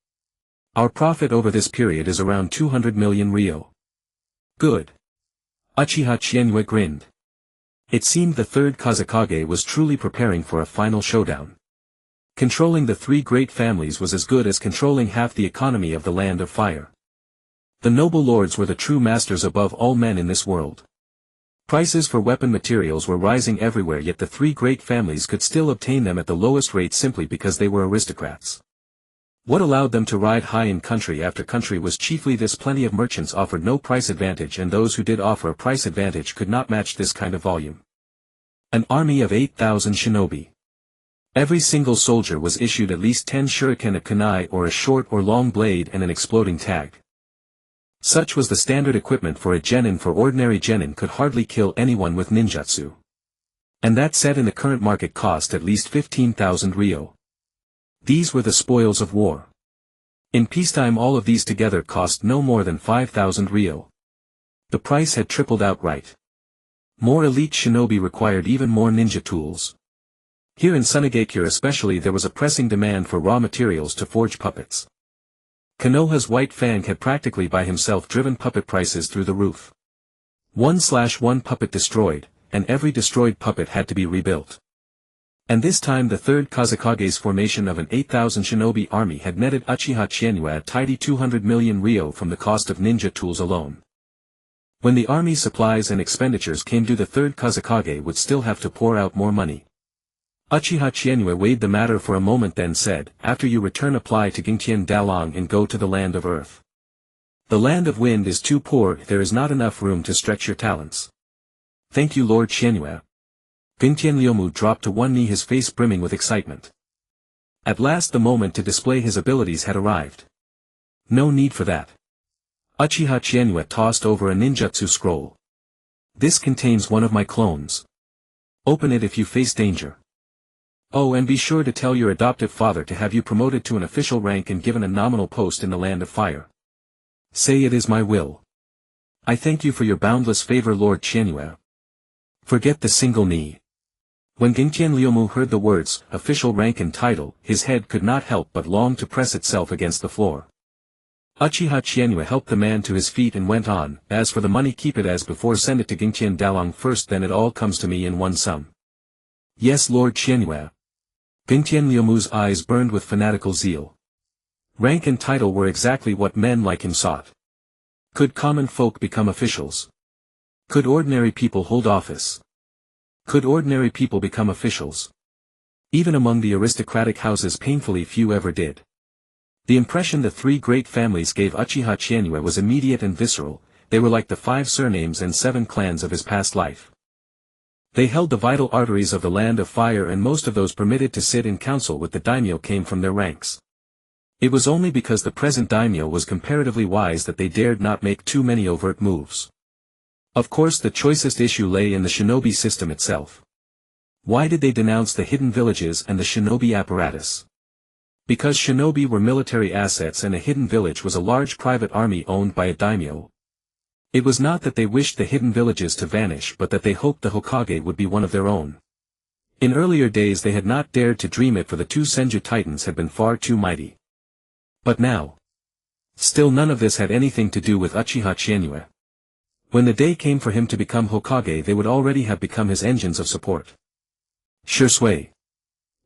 Our profit over this period is around 200 million ryo. Good. Uchiha Chienue grinned. It seemed the third Kazekage was truly preparing for a final showdown. Controlling the three great families was as good as controlling half the economy of the Land of Fire. The noble lords were the true masters above all men in this world. Prices for weapon materials were rising everywhere, yet the three great families could still obtain them at the lowest rate simply because they were aristocrats. What allowed them to ride high in country after country was chiefly this: plenty of merchants offered no price advantage, and those who did offer a price advantage could not match this kind of volume. An army of 8,000 shinobi. Every single soldier was issued at least 10 shuriken, a kunai or a short or long blade, and an exploding tag. Such was the standard equipment for a genin, for ordinary genin could hardly kill anyone with ninjutsu. And that set in the current market cost at least 15,000 ryo. These were the spoils of war. In peacetime all of these together cost no more than 5,000 ryo. The price had tripled outright. More elite shinobi required even more ninja tools. Here in Sunagakure especially there was a pressing demand for raw materials to forge puppets. Konoha's White Fang had practically by himself driven puppet prices through the roof. 1/1 puppet destroyed, and every destroyed puppet had to be rebuilt. And this time the third Kazekage's formation of an 8,000 shinobi army had netted Uchiha Chienue a tidy 200 million ryo from the cost of ninja tools alone. When the army's supplies and expenditures came due, the third Kazekage would still have to pour out more money. Uchiha Chienue weighed the matter for a moment, then said, after you return apply to Gingtian Dalong and go to the Land of Earth. The Land of Wind is too poor, there is not enough room to stretch your talents. Thank you, Lord Chienue. Gingtian Ryomu dropped to one knee, his face brimming with excitement. At last the moment to display his abilities had arrived. No need for that. Uchiha Chienue tossed over a ninjutsu scroll. This contains one of my clones. Open it if you face danger. Oh, and be sure to tell your adoptive father to have you promoted to an official rank and given a nominal post in the Land of Fire. Say it is my will. I thank you for your boundless favor, Lord Qianyue. Forget the single knee. When Gingtian Liumu heard the words, official rank and title, his head could not help but long to press itself against the floor. Uchiha Qianyue helped the man to his feet and went on, as for the money, keep it as before, send it to Gingtian Dalong first, then it all comes to me in one sum. Yes, Lord Qianyue. Gingtian Liumu's eyes burned with fanatical zeal. Rank and title were exactly what men like him sought. Could common folk become officials? Could ordinary people hold office? Could ordinary people become officials? Even among the aristocratic houses painfully few ever did. The impression the three great families gave Uchiha Qianyue was immediate and visceral. They were like the 5 surnames and 7 clans of his past life. They held the vital arteries of the Land of Fire, and most of those permitted to sit in council with the daimyo came from their ranks. It was only because the present daimyo was comparatively wise that they dared not make too many overt moves. Of course, the choicest issue lay in the shinobi system itself. Why did they denounce the hidden villages and the shinobi apparatus? Because shinobi were military assets and a hidden village was a large private army owned by a daimyo. It was not that they wished the hidden villages to vanish, but that they hoped the Hokage would be one of their own. In earlier days they had not dared to dream it, for the 2 Senju titans had been far too mighty. But now. Still, none of this had anything to do with Uchiha Qianyue. When the day came for him to become Hokage, they would already have become his engines of support. Shursui.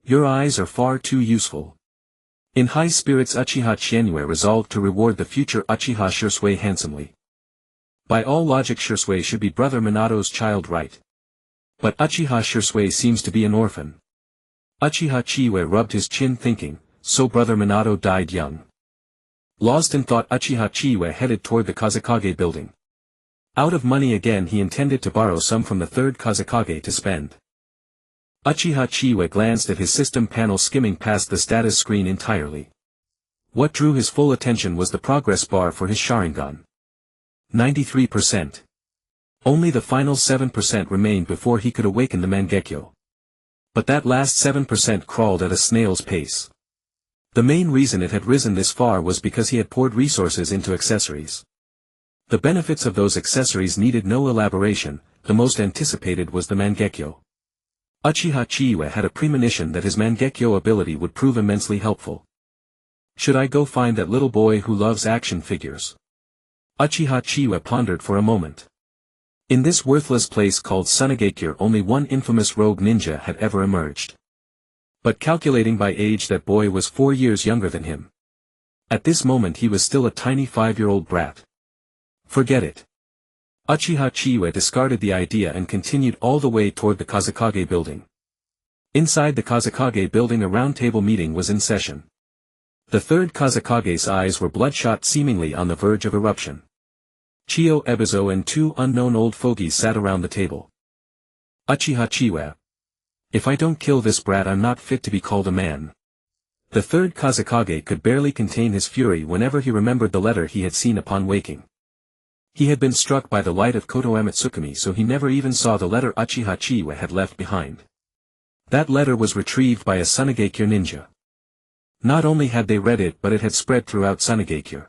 Your eyes are far too useful. In high spirits, Uchiha Qianyue resolved to reward the future Uchiha Shursui handsomely. By all logic, Shursui should be Brother Minato's child, right? But Uchiha Shursui seems to be an orphan. Uchiha Chiwe rubbed his chin, thinking, so Brother Minato died young. Lost in thought, Uchiha Chiwe headed toward the Kazekage building. Out of money again, he intended to borrow some from the 3rd Kazekage to spend. Uchiha Chiwe glanced at his system panel, skimming past the status screen entirely. What drew his full attention was the progress bar for his Sharingan. 93%. Only the final 7% remained before he could awaken the Mangekyo. But that last 7% crawled at a snail's pace. The main reason it had risen this far was because he had poured resources into accessories. The benefits of those accessories needed no elaboration. The most anticipated was the Mangekyo. Uchiha Chiwe had a premonition that his Mangekyo ability would prove immensely helpful. Should I go find that little boy who loves action figures? Uchiha Chiwe pondered for a moment. In this worthless place called Sunagakure, only one infamous rogue ninja had ever emerged. But calculating by age, that boy was 4 years younger than him. At this moment he was still a tiny 5-year-old brat. Forget it. Uchiha Chiwe discarded the idea and continued all the way toward the Kazekage building. Inside the Kazekage building, a roundtable meeting was in session. The 3rd Kazekage's eyes were bloodshot, seemingly on the verge of eruption. Chiyo Ebizo and 2 unknown old fogies sat around the table. Uchiha Chiwe. If I don't kill this brat, I'm not fit to be called a man. The 3rd Kazekage could barely contain his fury whenever he remembered the letter he had seen upon waking. He had been struck by the light of Koto Amatsukami, so he never even saw the letter Uchiha Chiwe had left behind. That letter was retrieved by a Sunagakure ninja. Not only had they read it, but it had spread throughout Sunagakure.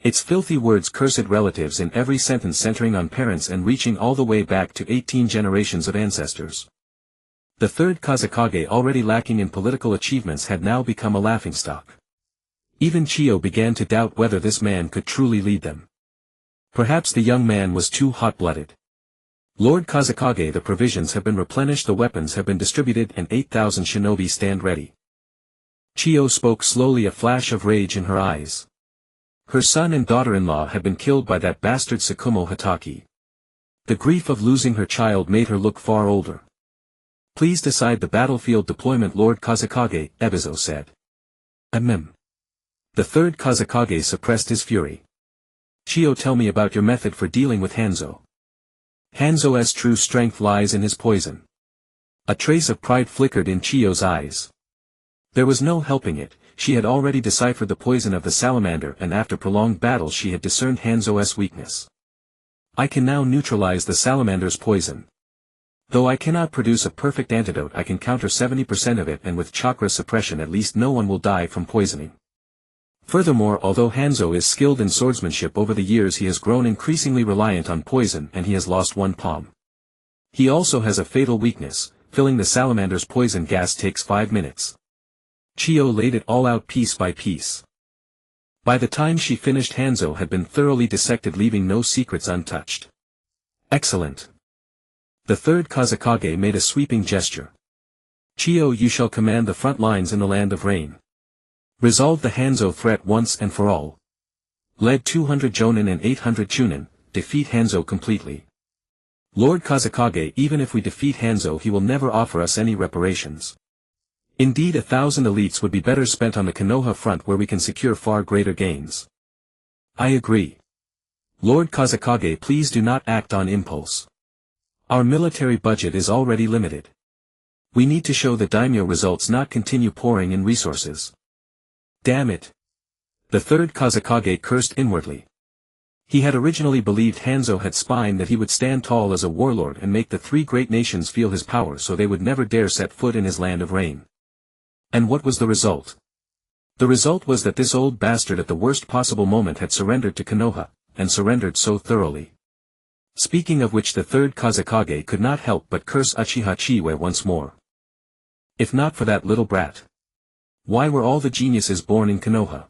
Its filthy words cursed relatives in every sentence, centering on parents and reaching all the way back to 18 generations of ancestors. The 3rd Kazekage, already lacking in political achievements, had now become a laughingstock. Even Chiyo began to doubt whether this man could truly lead them. Perhaps the young man was too hot-blooded. Lord Kazekage, the provisions have been replenished, the weapons have been distributed, and 8,000 shinobi stand ready. Chiyo spoke slowly, a flash of rage in her eyes. Her son and daughter-in-law had been killed by that bastard Tsukumo Hataki. The grief of losing her child made her look far older. Please decide the battlefield deployment, Lord Kazekage, Ebizo said. The 3rd Kazekage suppressed his fury. Chiyo, tell me about your method for dealing with Hanzo. Hanzo's true strength lies in his poison. A trace of pride flickered in Chiyo's eyes. There was no helping it, she had already deciphered the poison of the salamander, and after prolonged battle she had discerned Hanzo's weakness. I can now neutralize the salamander's poison. Though I cannot produce a perfect antidote, I can counter 70% of it, and with chakra suppression at least no one will die from poisoning. Furthermore, although Hanzo is skilled in swordsmanship, over the years he has grown increasingly reliant on poison and he has lost one palm. He also has a fatal weakness: filling the salamander's poison gas takes 5 minutes. Chiyo laid it all out piece by piece. By the time she finished, Hanzo had been thoroughly dissected, leaving no secrets untouched. Excellent. The third Kazekage made a sweeping gesture. Chiyo, you shall command the front lines in the land of rain. Resolve the Hanzo threat once and for all. Lead 200 Jonin and 800 Chunin, defeat Hanzo completely. Lord Kazekage, even if we defeat Hanzo, he will never offer us any reparations. Indeed, 1,000 elites would be better spent on the Konoha front, where we can secure far greater gains. I agree. Lord Kazekage, please do not act on impulse. Our military budget is already limited. We need to show the daimyo results, not continue pouring in resources. Damn it. The third Kazekage cursed inwardly. He had originally believed Hanzo had spine, that he would stand tall as a warlord and make the 3 great nations feel his power, so they would never dare set foot in his land of rain. And what was the result? The result was that this old bastard at the worst possible moment had surrendered to Konoha, and surrendered so thoroughly. Speaking of which, the third Kazekage could not help but curse Uchiha Chizuki once more. If not for that little brat. Why were all the geniuses born in Konoha?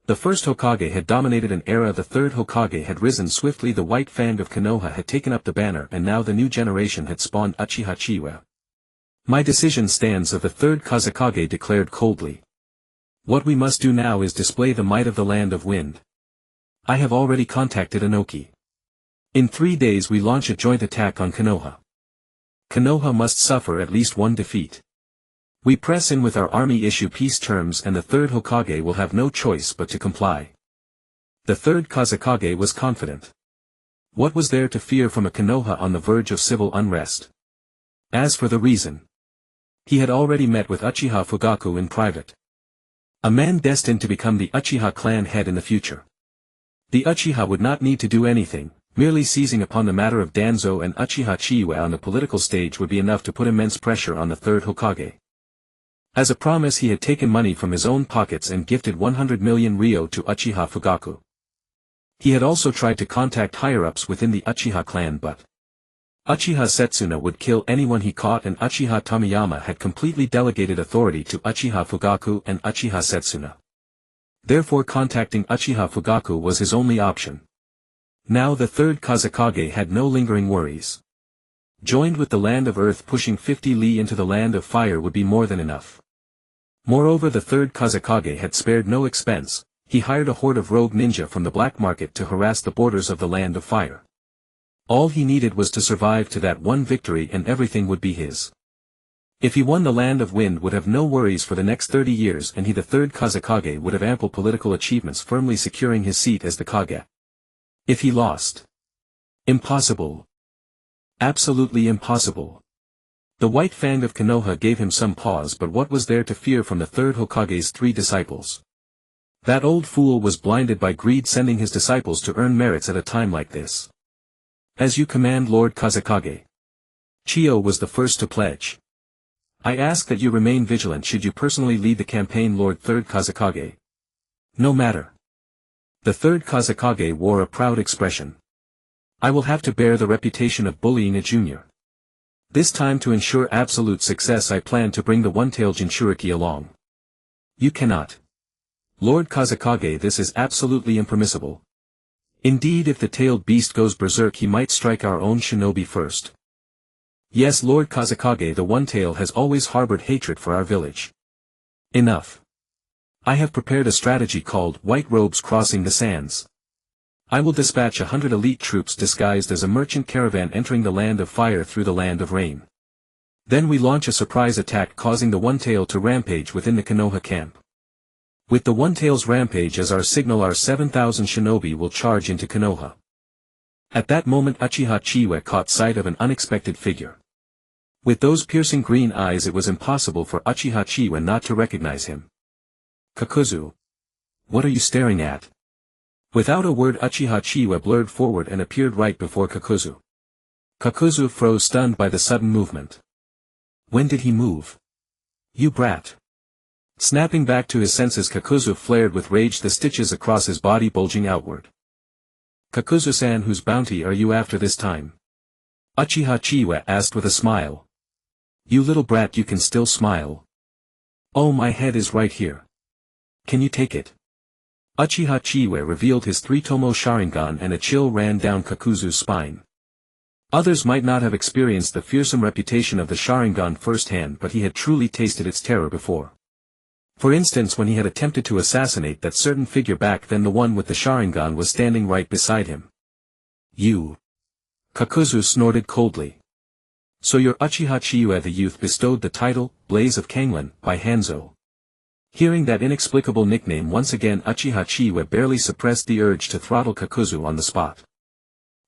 The first Hokage had dominated an era, the third Hokage had risen swiftly, the White Fang of Konoha had taken up the banner, and now the new generation had spawned Uchiha Chizuki. My decision stands, of the third Kazekage declared coldly. What we must do now is display the might of the land of wind. I have already contacted Inoki. In 3 days we launch a joint attack on Konoha. Konoha must suffer at least one defeat. We press in with our army, issue peace terms, and the third Hokage will have no choice but to comply. The third Kazekage was confident. What was there to fear from a Konoha on the verge of civil unrest? As for the reason, he had already met with Uchiha Fugaku in private. A man destined to become the Uchiha clan head in the future. The Uchiha would not need to do anything, merely seizing upon the matter of Danzo and Uchiha Chizuki on the political stage would be enough to put immense pressure on the third Hokage. As a promise, he had taken money from his own pockets and gifted 100 million ryo to Uchiha Fugaku. He had also tried to contact higher-ups within the Uchiha clan, but Uchiha Setsuna would kill anyone he caught, and Uchiha Tomiyama had completely delegated authority to Uchiha Fugaku and Uchiha Setsuna. Therefore contacting Uchiha Fugaku was his only option. Now the third Kazekage had no lingering worries. Joined with the land of earth, pushing 50 li into the land of fire would be more than enough. Moreover, the third Kazekage had spared no expense. He hired a horde of rogue ninja from the black market to harass the borders of the land of fire. All he needed was to survive to that one victory, and everything would be his. If he won, the land of wind would have no worries for the next 30 years, and he, the third Kazekage, would have ample political achievements, firmly securing his seat as the Kage. If he lost, impossible. Absolutely impossible. The White Fang of Konoha gave him some pause, but what was there to fear from the third Hokage's 3 disciples? That old fool was blinded by greed, sending his disciples to earn merits at a time like this. As you command, Lord Kazekage. Chiyo was the first to pledge. I ask that you remain vigilant should you personally lead the campaign, Lord Third Kazekage. No matter. The third Kazekage wore a proud expression. I will have to bear the reputation of bullying a junior. This time, to ensure absolute success, I plan to bring the one-tailed Jinchuriki along. You cannot. Lord Kazekage, this is absolutely impermissible. Indeed, if the tailed beast goes berserk, he might strike our own shinobi first. Yes, Lord Kazekage, the one-tail has always harbored hatred for our village. Enough. I have prepared a strategy called White Robes Crossing the Sands. I will dispatch 100 elite troops disguised as a merchant caravan entering the land of fire through the land of rain. Then we launch a surprise attack, causing the one-tail to rampage within the Konoha camp. With the one-tail's rampage as our signal, our 7,000 shinobi will charge into Konoha. At that moment, Uchiha Chizuki caught sight of an unexpected figure. With those piercing green eyes, it was impossible for Uchiha Chizuki not to recognize him. Kakuzu. What are you staring at? Without a word, Uchiha Chizuki blurred forward and appeared right before Kakuzu. Kakuzu froze stunned by the sudden movement. When did he move? You brat. Snapping back to his senses, Kakuzu flared with rage, the stitches across his body bulging outward. Kakuzu-san, whose bounty are you after this time? Uchiha Chiwa asked with a smile. You little brat, you can still smile. Oh, my head is right here. Can you take it? Uchiha Chiwa revealed his 3-tomo Sharingan and a chill ran down Kakuzu's spine. Others might not have experienced the fearsome reputation of the Sharingan firsthand, but he had truly tasted its terror before. For instance, when he had attempted to assassinate that certain figure back then, the one with the Sharingan was standing right beside him. You. Kakuzu snorted coldly. So you're Uchiha Chiwa? The youth bestowed the title, Blaze of Kanglen, by Hanzo. Hearing that inexplicable nickname once again, Uchiha Chiwa barely suppressed the urge to throttle Kakuzu on the spot.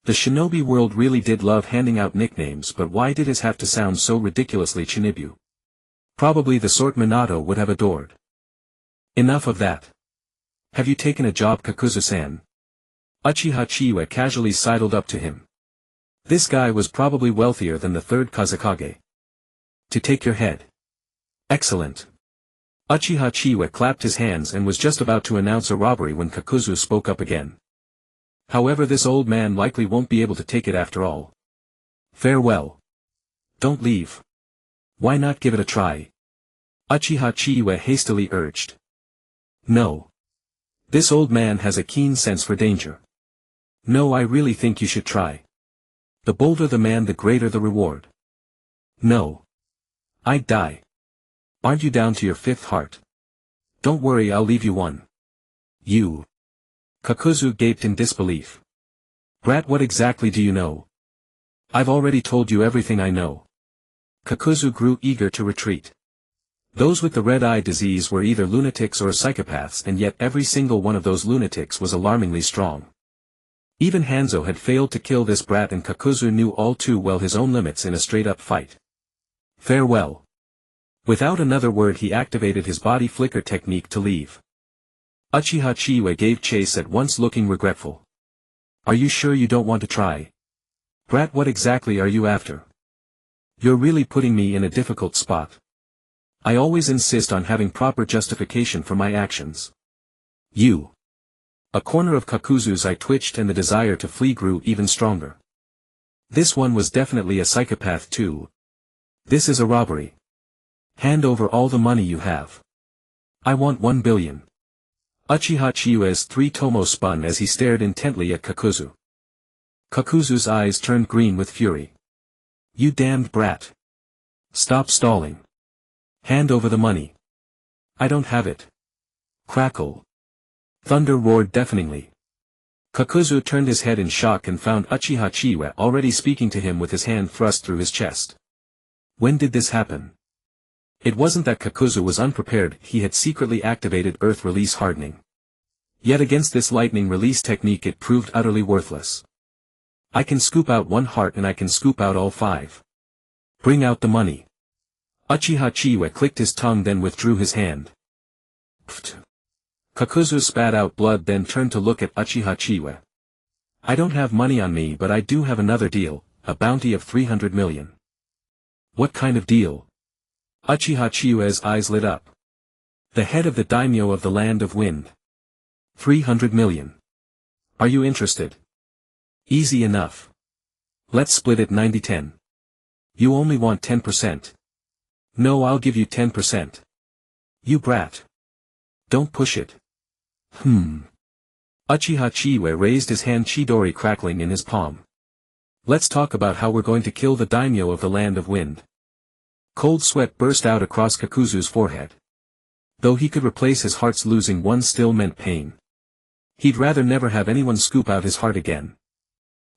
The shinobi world really did love handing out nicknames, but why did his have to sound so ridiculously Shinibu? Probably the sort Minato would have adored. Enough of that. Have you taken a job, Kakuzu-san? Uchiha Chiwa casually sidled up to him. This guy was probably wealthier than the third Kazekage. To take your head. Excellent. Uchiha Chiwa clapped his hands and was just about to announce a robbery when Kakuzu spoke up again. However, this old man likely won't be able to take it after all. Farewell. Don't leave. Why not give it a try? Uchiha Chiwa hastily urged. No. This old man has a keen sense for danger. No, I really think you should try. The bolder the man, the greater the reward. No. I'd die. Aren't you down to your fifth heart? Don't worry, I'll leave you one. You. Kakuzu gaped in disbelief. Brat, what exactly do you know? I've already told you everything I know. Kakuzu grew eager to retreat. Those with the red-eye disease were either lunatics or psychopaths, and yet every single one of those lunatics was alarmingly strong. Even Hanzo had failed to kill this brat, and Kakuzu knew all too well his own limits in a straight-up fight. Farewell. Without another word, he activated his body flicker technique to leave. Uchiha Chiwa gave chase at once, looking regretful. Are you sure you don't want to try? Brat, what exactly are you after? You're really putting me in a difficult spot. I always insist on having proper justification for my actions. You. A corner of Kakuzu's eye twitched and the desire to flee grew even stronger. This one was definitely a psychopath too. This is a robbery. Hand over all the money you have. I want 1 billion. Uchiha Chiwa's 3-tomo spun as he stared intently at Kakuzu. Kakuzu's eyes turned green with fury. You damned brat. Stop stalling. Hand over the money. I don't have it. Crackle. Thunder roared deafeningly. Kakuzu turned his head in shock and found Uchiha Chiwa already speaking to him with his hand thrust through his chest. When did this happen? It wasn't that Kakuzu was unprepared, he had secretly activated Earth Release Hardening. Yet against this lightning release technique it proved utterly worthless. I can scoop out 1 heart and I can scoop out all 5. Bring out the money. Uchiha Chiwa clicked his tongue, then withdrew his hand. Pfft. Kakuzu spat out blood, then turned to look at Uchiha Chiwa. I don't have money on me, but I do have another deal, a bounty of 300 million. What kind of deal? Uchiha Chiwa's eyes lit up. The head of the daimyo of the Land of Wind. 300 million. Are you interested? Easy enough. Let's split it 90-10. You only want 10%. No, I'll give you 10%. You brat. Don't push it. Uchiha Chiwa raised his hand, Chidori crackling in his palm. Let's talk about how we're going to kill the daimyo of the Land of Wind. Cold sweat burst out across Kakuzu's forehead. Though he could replace his hearts, losing one still meant pain. He'd rather never have anyone scoop out his heart again.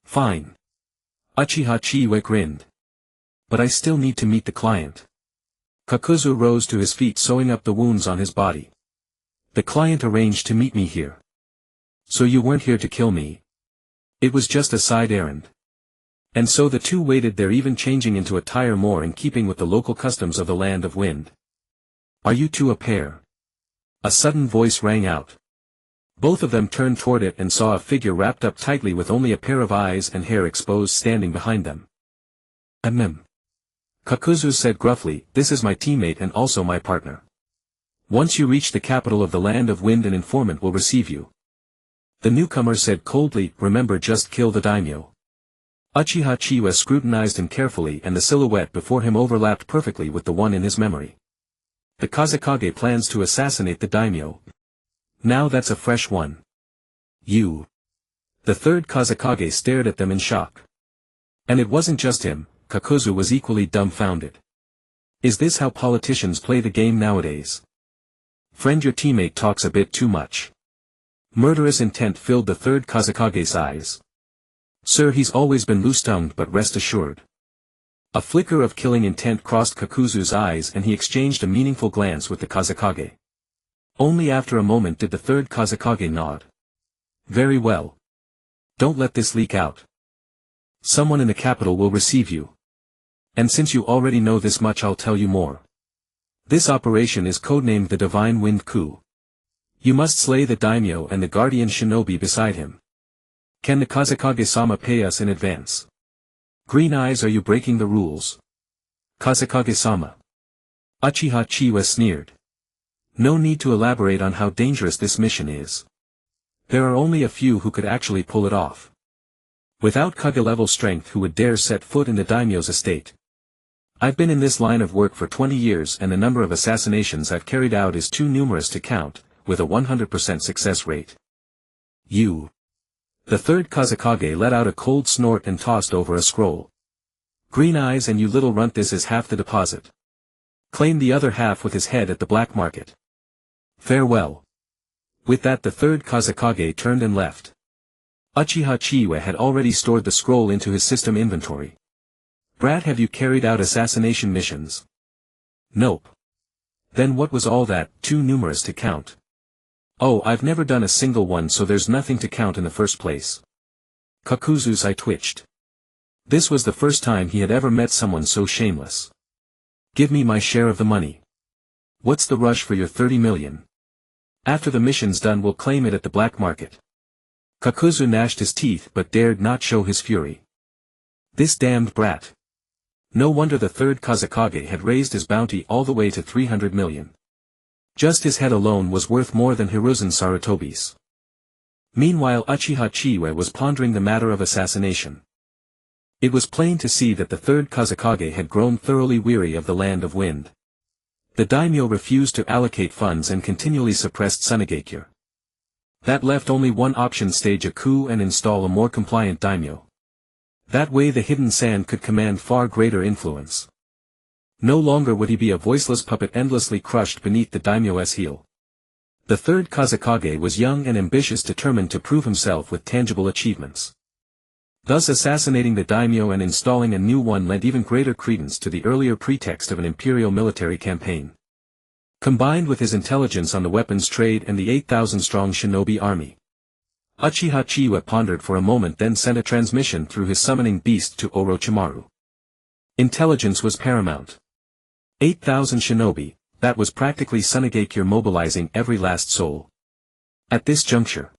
Fine. Uchiha Chiwa grinned. But I still need to meet the client. Kakuzu rose to his feet, sewing up the wounds on his body. The client arranged to meet me here. So you weren't here to kill me? It was just a side errand. And so the two waited there, even changing into attire more in keeping with the local customs of the Land of Wind. Are you two a pair? A sudden voice rang out. Both of them turned toward it and saw a figure wrapped up tightly with only a pair of eyes and hair exposed standing behind them. Kakuzu said gruffly, this is my teammate and also my partner. Once you reach the capital of the land of wind an informant will receive you. The newcomer said coldly, remember just kill the daimyo. Uchiha Chiwa scrutinized him carefully and the silhouette before him overlapped perfectly with the one in his memory. The Kazekage plans to assassinate the daimyo. Now that's a fresh one. You. The third Kazekage stared at them in shock. And it wasn't just him, Kakuzu was equally dumbfounded. Is this how politicians play the game nowadays? Friend, your teammate talks a bit too much. Murderous intent filled the third Kazekage's eyes. Sir, he's always been loose-tongued, but rest assured. A flicker of killing intent crossed Kakuzu's eyes and he exchanged a meaningful glance with the Kazekage. Only after a moment did the third Kazekage nod. Very well. Don't let this leak out. Someone in the capital will receive you. And since you already know this much, I'll tell you more. This operation is codenamed the Divine Wind Coup. You must slay the daimyo and the guardian shinobi beside him. Can the Kazekage-sama pay us in advance? Green eyes, are you breaking the rules? Kazekage-sama. Uchiha Chiwa sneered. No need to elaborate on how dangerous this mission is. There are only a few who could actually pull it off. Without Kage-level strength, who would dare set foot in the daimyo's estate? I've been in this line of work for 20 years and the number of assassinations I've carried out is too numerous to count, with a 100% success rate. You. The third Kazekage let out a cold snort and tossed over a scroll. Green eyes, and you little runt, this is half the deposit. Claim the other half with his head at the black market. Farewell. With that the third Kazekage turned and left. Uchiha Chiwa had already stored the scroll into his system inventory. Brat, have you carried out assassination missions? Nope. Then what was all that, too numerous to count? Oh, I've never done a single one, so there's nothing to count in the first place. Kakuzu's eye twitched. This was the first time he had ever met someone so shameless. Give me my share of the money. What's the rush for your 30 million? After the mission's done we'll claim it at the black market. Kakuzu gnashed his teeth but dared not show his fury. This damned brat. No wonder the third Kazekage had raised his bounty all the way to 300 million. Just his head alone was worth more than Hiruzen Sarutobi's. Meanwhile Uchiha Chiwa was pondering the matter of assassination. It was plain to see that the third Kazekage had grown thoroughly weary of the land of wind. The daimyo refused to allocate funds and continually suppressed Sunigakure. That left only one option: stage a coup and install a more compliant daimyo. That way the hidden sand could command far greater influence. No longer would he be a voiceless puppet endlessly crushed beneath the daimyo's heel. The third Kazekage was young and ambitious, determined to prove himself with tangible achievements. Thus assassinating the daimyo and installing a new one lent even greater credence to the earlier pretext of an imperial military campaign. Combined with his intelligence on the weapons trade and the 8,000-strong shinobi army, Uchiha Chiwa pondered for a moment, then sent a transmission through his summoning beast to Orochimaru. Intelligence was paramount. 8,000 shinobi, that was practically Sunigakure mobilizing every last soul. At this juncture,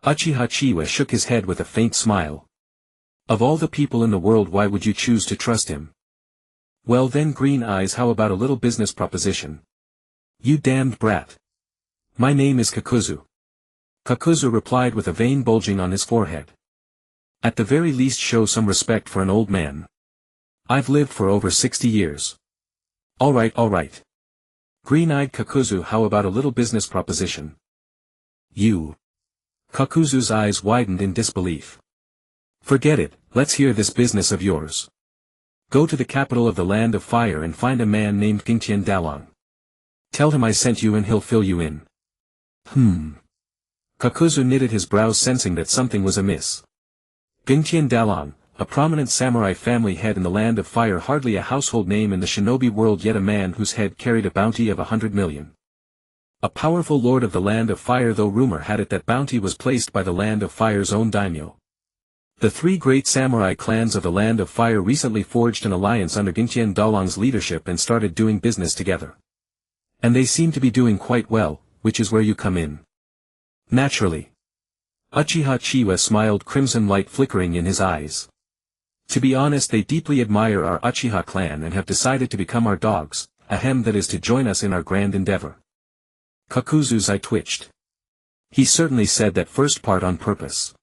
Uchiha Chiwa shook his head with a faint smile. Of all the people in the world, why would you choose to trust him? Well then, Green eyes, how about a little business proposition? You damned brat. My name is Kakuzu. Kakuzu replied with a vein bulging on his forehead. At the very least show some respect for an old man. I've lived for over 60 years. Alright. Green-eyed Kakuzu, how about a little business proposition? You. Kakuzu's eyes widened in disbelief. Forget it, let's hear this business of yours. Go to the capital of the land of fire and find a man named Gingtian Dalang. Tell him I sent you and he'll fill you in. Kakuzu knitted his brows, sensing that something was amiss. Gingtian Dalang, a prominent samurai family head in the land of fire, hardly a household name in the shinobi world, yet a man whose head carried a bounty of 100 million. A powerful lord of the land of fire, though rumor had it that bounty was placed by the land of fire's own daimyo. The three great samurai clans of the land of fire recently forged an alliance under Gingtian Dalang's leadership and started doing business together. And they seem to be doing quite well, which is where you come in. Naturally. Uchiha Chiwa smiled, crimson light flickering in his eyes. To be honest, they deeply admire our Uchiha clan and have decided to become our dogs, ahem, that is to join us in our grand endeavor. Kakuzu's eye twitched. He certainly said that first part on purpose.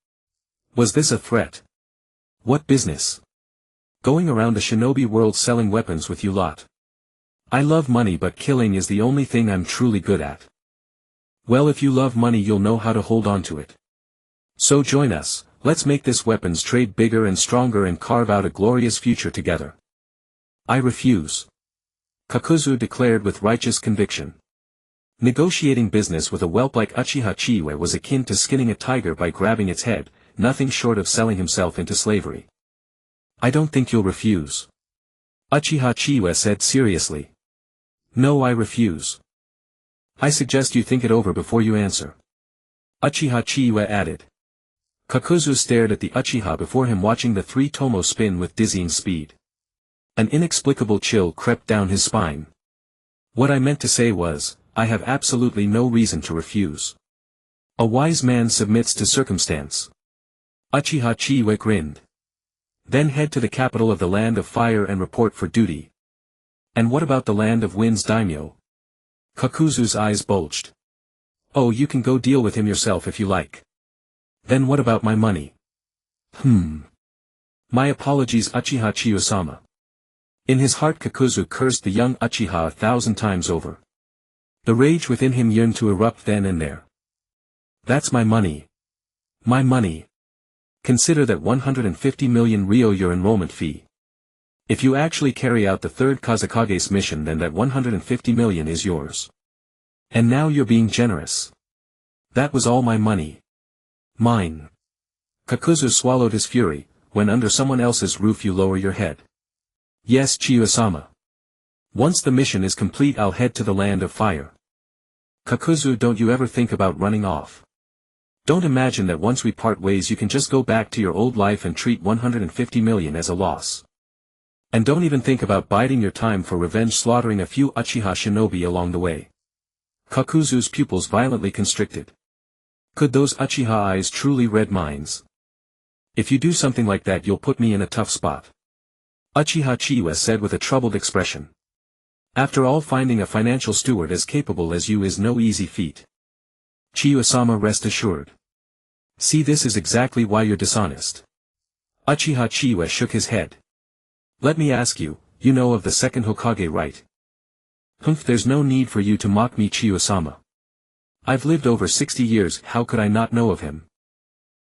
Was this a threat? What business? Going around the shinobi world selling weapons with you lot. I love money, but killing is the only thing I'm truly good at. Well, if you love money, you'll know how to hold on to it. So join us, let's make this weapons trade bigger and stronger and carve out a glorious future together. I refuse. Kakuzu declared with righteous conviction. Negotiating business with a whelp like Uchiha Chizuki was akin to skinning a tiger by grabbing its head, nothing short of selling himself into slavery. I don't think you'll refuse. Uchiha Chizuki said seriously. No, I refuse. I suggest you think it over before you answer. Uchiha Chizuki added. Kakuzu stared at the Uchiha before him, watching the three tomo spin with dizzying speed. An inexplicable chill crept down his spine. What I meant to say was, I have absolutely no reason to refuse. A wise man submits to circumstance. Uchiha Chizuki grinned. Then head to the capital of the Land of Fire and report for duty. And what about the Land of Wind's daimyo? Kakuzu's eyes bulged. Oh, you can go deal with him yourself if you like. Then what about my money? My apologies, Uchiha Chiyo-sama. In his heart, Kakuzu cursed the young Uchiha 1,000 times over. The rage within him yearned to erupt then and there. That's my money. My money. Consider that 150 million ryo your enrollment fee. If you actually carry out the third Kazekage's mission, then that 150 million is yours. And now you're being generous. That was all my money. Mine. Kakuzu swallowed his fury. When under someone else's roof you lower your head. Yes, Chiyo-sama. Once the mission is complete, I'll head to the Land of Fire. Kakuzu, don't you ever think about running off. Don't imagine that once we part ways you can just go back to your old life and treat 150 million as a loss. And don't even think about biding your time for revenge, slaughtering a few Uchiha shinobi along the way. Kakuzu's pupils violently constricted. Could those Uchiha eyes truly read minds? If you do something like that, you'll put me in a tough spot. Uchiha Chizuki said with a troubled expression. After all, finding a financial steward as capable as you is no easy feat. Chiyo-sama, rest assured. See, this is exactly why you're dishonest. Uchiha Chizuki shook his head. Let me ask you, you know of the second Hokage, right? There's no need for you to mock me, Chiyo-sama. I've lived over 60 years, how could I not know of him?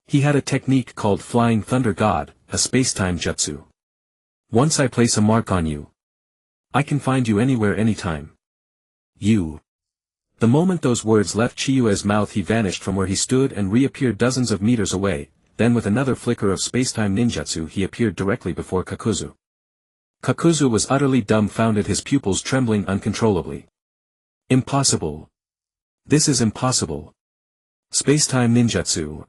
He had a technique called Flying Thunder God, a space-time jutsu. Once I place a mark on you, I can find you anywhere, anytime. You. The moment those words left Chiyue's mouth, he vanished from where he stood and reappeared dozens of meters away, then with another flicker of space-time ninjutsu he appeared directly before Kakuzu. Kakuzu was utterly dumbfounded, his pupils trembling uncontrollably. Impossible. This is impossible. Space-time ninjutsu.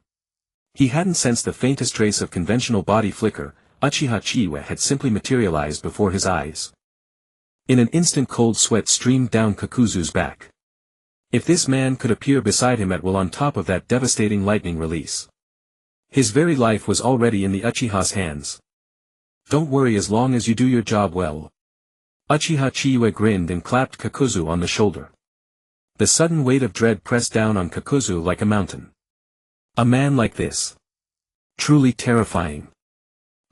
He hadn't sensed the faintest trace of conventional body flicker. Uchiha Chizuki had simply materialized before his eyes. In an instant, cold sweat streamed down Kakuzu's back. If this man could appear beside him at will on top of that devastating lightning release, his very life was already in the Uchiha's hands. Don't worry, as long as you do your job well. Uchiha Chizuki grinned and clapped Kakuzu on the shoulder. The sudden weight of dread pressed down on Kakuzu like a mountain. A man like this. Truly terrifying.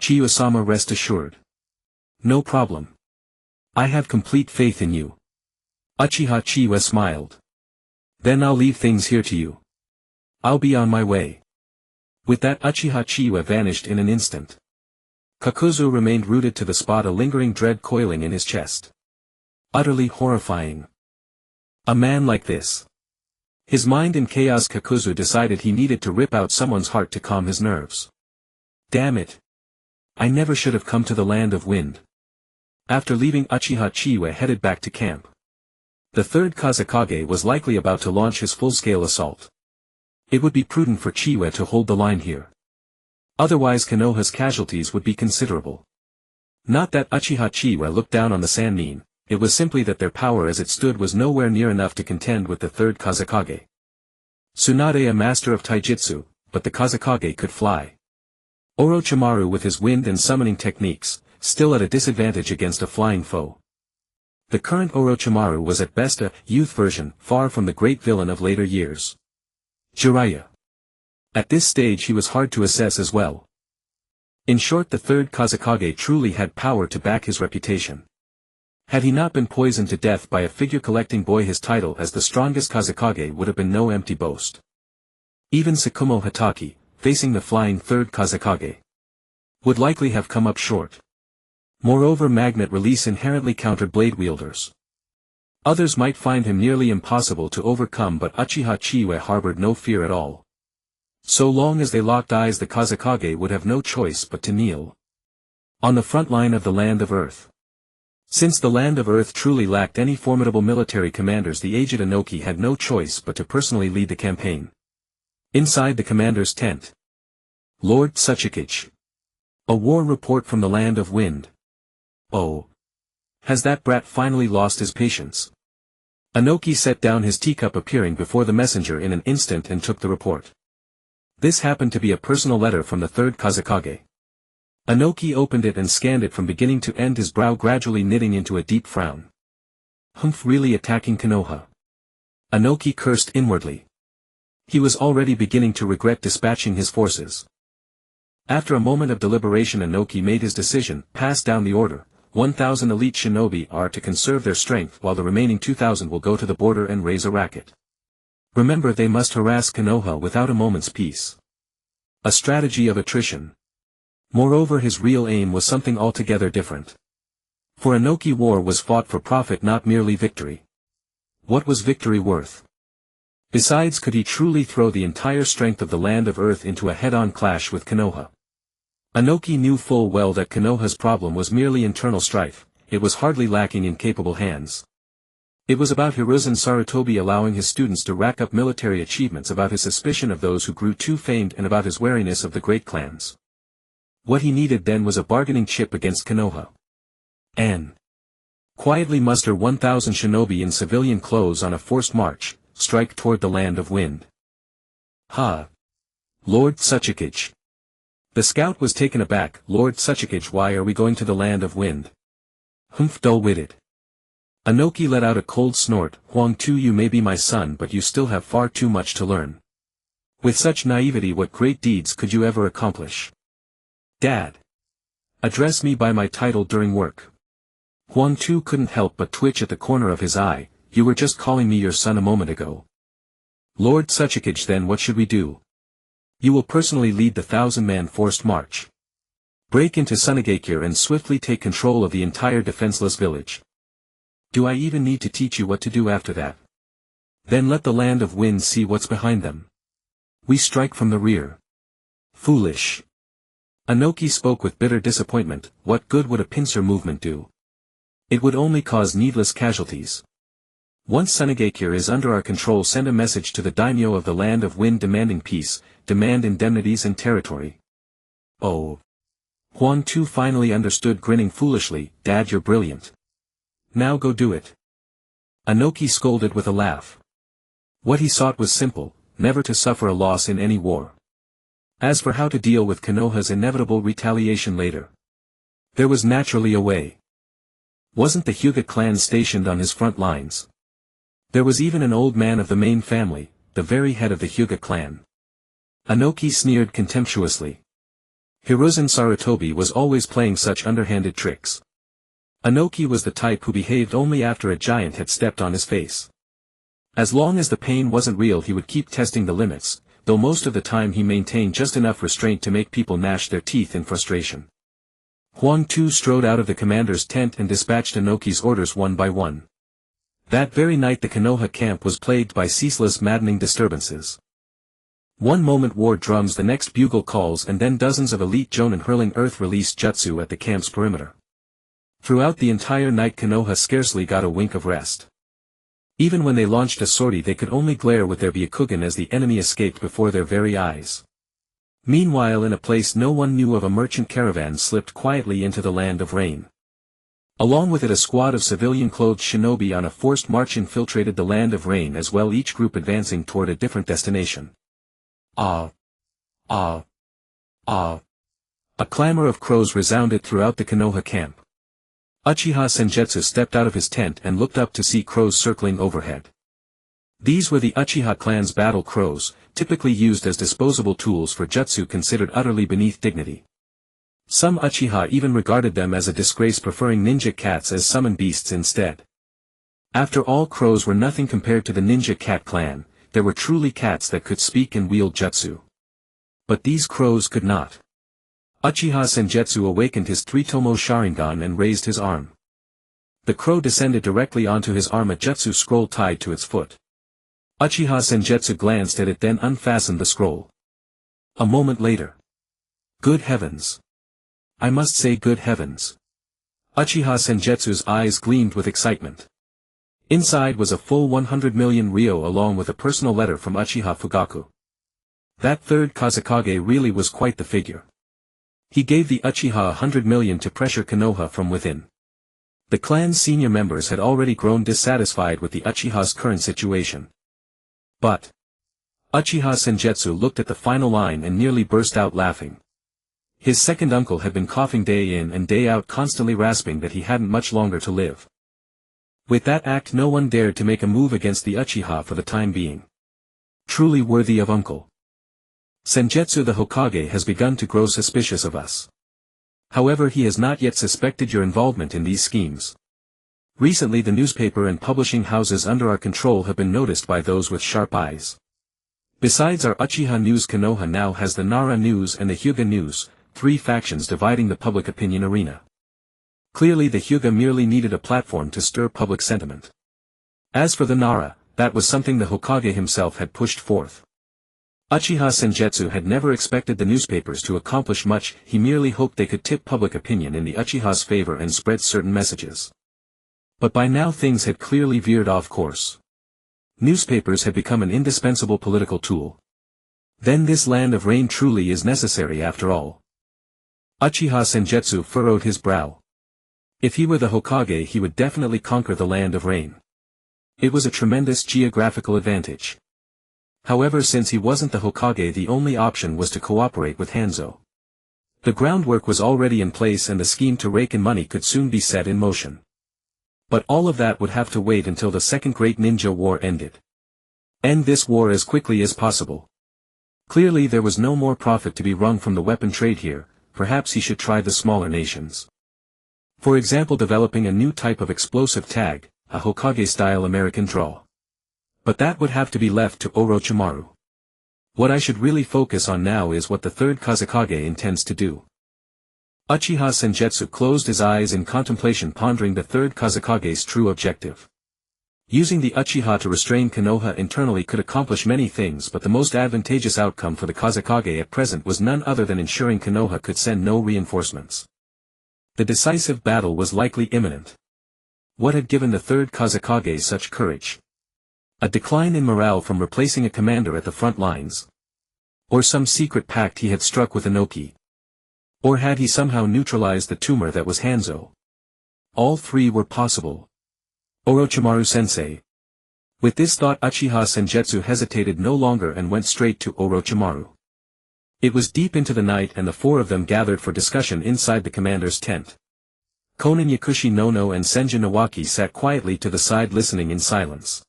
Chiyo-sama, rest assured. No problem. I have complete faith in you. Uchiha Chizuki smiled. Then I'll leave things here to you. I'll be on my way. With that, Uchiha Chizuki vanished in an instant. Kakuzu remained rooted to the spot, a lingering dread coiling in his chest. Utterly horrifying. A man like this. His mind in chaos, Kakuzu decided he needed to rip out someone's heart to calm his nerves. Damn it. I never should have come to the Land of Wind. After leaving, Uchiha Chizuki headed back to camp. The third Kazekage was likely about to launch his full-scale assault. It would be prudent for Chizuki to hold the line here. Otherwise Konoha's casualties would be considerable. Not that Uchiha Chizuki looked down on the Sannin, it was simply that their power as it stood was nowhere near enough to contend with the third Kazekage. Tsunade, a master of taijutsu, but the Kazekage could fly. Orochimaru with his wind and summoning techniques, still at a disadvantage against a flying foe. The current Orochimaru was at best a youth version, far from the great villain of later years. Jiraiya. At this stage he was hard to assess as well. In short, the third Kazekage truly had power to back his reputation. Had he not been poisoned to death by a figure-collecting boy, his title as the strongest Kazekage would have been no empty boast. Even Tsukumo Hatake, facing the flying third Kazekage, would likely have come up short. Moreover, magnet release inherently countered blade wielders. Others might find him nearly impossible to overcome, but Uchiha Chizuki harbored no fear at all. So long as they locked eyes, the Kazekage would have no choice but to kneel on the front line of the Land of Earth. Since the Land of Earth truly lacked any formidable military commanders, the aged Inoki had no choice but to personally lead the campaign. Inside the commander's tent, Lord Tsuchikage. A war report from the Land of Wind. Oh. Has that brat finally lost his patience? Inoki set down his teacup, appearing before the messenger in an instant, and took the report. This happened to be a personal letter from the third Kazekage. Inoki opened it and scanned it from beginning to end, his brow gradually knitting into a deep frown. Humph, really attacking Konoha? Inoki cursed inwardly. He was already beginning to regret dispatching his forces. After a moment of deliberation, Inoki made his decision, passed down the order. 1,000 elite shinobi are to conserve their strength, while the remaining 2,000 will go to the border and raise a racket. Remember, they must harass Konoha without a moment's peace. A strategy of attrition. Moreover, his real aim was something altogether different. For Inoki, war was fought for profit, not merely victory. What was victory worth? Besides, could he truly throw the entire strength of the Land of Earth into a head-on clash with Konoha? Inoki knew full well that Konoha's problem was merely internal strife. It was hardly lacking in capable hands. It was about Hiruzen Sarutobi allowing his students to rack up military achievements, about his suspicion of those who grew too famed, and about his wariness of the great clans. What he needed then was a bargaining chip against Konoha. And quietly muster 1,000 shinobi in civilian clothes on a forced march, strike toward the Land of Wind. Ha! Lord Tsuchikage. The scout was taken aback. Lord Tsuchikage, why are we going to the Land of Wind? Humph, dull-witted. Inoki let out a cold snort. Huang-tu, you may be my son, but you still have far too much to learn. With such naivety, what great deeds could you ever accomplish? Dad. Address me by my title during work. Huang-tu couldn't help but twitch at the corner of his eye. You were just calling me your son a moment ago. Lord Tsuchikage, then what should we do? You will personally lead the 1,000-man forced march. Break into Sunagakure and swiftly take control of the entire defenseless village. Do I even need to teach you what to do after that? Then let the Land of Wind see what's behind them. We strike from the rear. Foolish. Inoki spoke with bitter disappointment. What good would a pincer movement do? It would only cause needless casualties. Once Sunagakure is under our control, send a message to the daimyo of the Land of Wind demanding peace, demand indemnities and territory. Oh. Huang-tu finally understood, grinning foolishly. Dad, you're brilliant. Now go do it. Inoki scolded with a laugh. What he sought was simple, never to suffer a loss in any war. As for how to deal with Konoha's inevitable retaliation later, there was naturally a way. Wasn't the Hyuga clan stationed on his front lines? There was even an old man of the main family, the very head of the Hyuga clan. Inoki sneered contemptuously. Hiruzen Sarutobi was always playing such underhanded tricks. Inoki was the type who behaved only after a giant had stepped on his face. As long as the pain wasn't real, he would keep testing the limits, though most of the time he maintained just enough restraint to make people gnash their teeth in frustration. Huang-tu strode out of the commander's tent and dispatched Inoki's orders one by one. That very night the Konoha camp was plagued by ceaseless, maddening disturbances. One moment war drums, the next bugle calls, and then dozens of elite jonin hurling earth-release jutsu at the camp's perimeter. Throughout the entire night Konoha scarcely got a wink of rest. Even when they launched a sortie, they could only glare with their Byakugan as the enemy escaped before their very eyes. Meanwhile, in a place no one knew of, a merchant caravan slipped quietly into the Land of Rain. Along with it, a squad of civilian-clothed shinobi on a forced march infiltrated the Land of Rain as well, each group advancing toward a different destination. Ah! Ah! Ah! A clamor of crows resounded throughout the Konoha camp. Uchiha Senjutsu stepped out of his tent and looked up to see crows circling overhead. These were the Uchiha clan's battle crows, typically used as disposable tools for jutsu considered utterly beneath dignity. Some Uchiha even regarded them as a disgrace, preferring ninja cats as summon beasts instead. After all, crows were nothing compared to the ninja cat clan. There were truly cats that could speak and wield jutsu. But these crows could not. Uchiha Senjutsu awakened his three-tomo Sharingan and raised his arm. The crow descended directly onto his arm, a jutsu scroll tied to its foot. Uchiha Senjutsu glanced at it, then unfastened the scroll. A moment later. Good heavens! I must say, good heavens! Uchiha Senjutsu's eyes gleamed with excitement. Inside was a full 100 million ryo along with a personal letter from Uchiha Fugaku. That third Kazekage really was quite the figure. He gave the Uchiha 100 million to pressure Konoha from within. The clan's senior members had already grown dissatisfied with the Uchiha's current situation. But Uchiha Senjutsu looked at the final line and nearly burst out laughing. His second uncle had been coughing day in and day out, constantly rasping that he hadn't much longer to live. With that act, no one dared to make a move against the Uchiha for the time being. Truly worthy of uncle. Senjutsu the Hokage has begun to grow suspicious of us. However, he has not yet suspected your involvement in these schemes. Recently the newspaper and publishing houses under our control have been noticed by those with sharp eyes. Besides our Uchiha News, Konoha now has the Nara News and the Hyuga News, three factions dividing the public opinion arena. Clearly the Hyuga merely needed a platform to stir public sentiment. As for the Nara, that was something the Hokage himself had pushed forth. Uchiha Senjutsu had never expected the newspapers to accomplish much, he merely hoped they could tip public opinion in the Uchiha's favor and spread certain messages. But by now things had clearly veered off course. Newspapers had become an indispensable political tool. Then this land of rain truly is necessary after all. Uchiha Senjutsu furrowed his brow. If he were the Hokage, he would definitely conquer the land of rain. It was a tremendous geographical advantage. However, since he wasn't the Hokage, the only option was to cooperate with Hanzo. The groundwork was already in place and the scheme to rake in money could soon be set in motion. But all of that would have to wait until the Second Great Ninja War ended. End this war as quickly as possible. Clearly there was no more profit to be wrung from the weapon trade here. Perhaps he should try the smaller nations. For example, developing a new type of explosive tag, a Hokage-style American draw. But that would have to be left to Orochimaru. What I should really focus on now is what the third Kazekage intends to do. Uchiha Senjutsu closed his eyes in contemplation, pondering the third Kazekage's true objective. Using the Uchiha to restrain Konoha internally could accomplish many things, but the most advantageous outcome for the Kazekage at present was none other than ensuring Konoha could send no reinforcements. The decisive battle was likely imminent. What had given the third Kazekage such courage? A decline in morale from replacing a commander at the front lines? Or some secret pact he had struck with Inoki? Or had he somehow neutralized the tumor that was Hanzo? All three were possible. Orochimaru-sensei. With this thought, Uchiha Senjutsu hesitated no longer and went straight to Orochimaru. It was deep into the night and the four of them gathered for discussion inside the commander's tent. Konan Yakushi Nono and Senjin Iwaki sat quietly to the side listening in silence.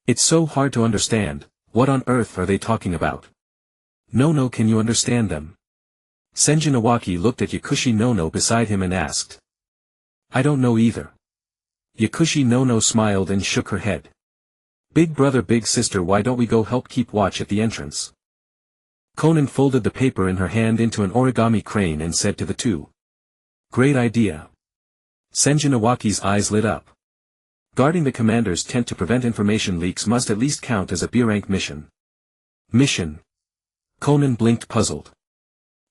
It's so hard to understand. What on earth are they talking about? Nono, can you understand them? Senjin Iwaki looked at Yakushi Nono beside him and asked. I don't know either. Yakushi Nono smiled and shook her head. Big brother, big sister, why don't we go help keep watch at the entrance? Konan folded the paper in her hand into an origami crane and said to the two. Great idea. Senjin Iwaki's eyes lit up. Guarding the commander's tent to prevent information leaks must at least count as a B-rank mission. Mission? Konan blinked, puzzled.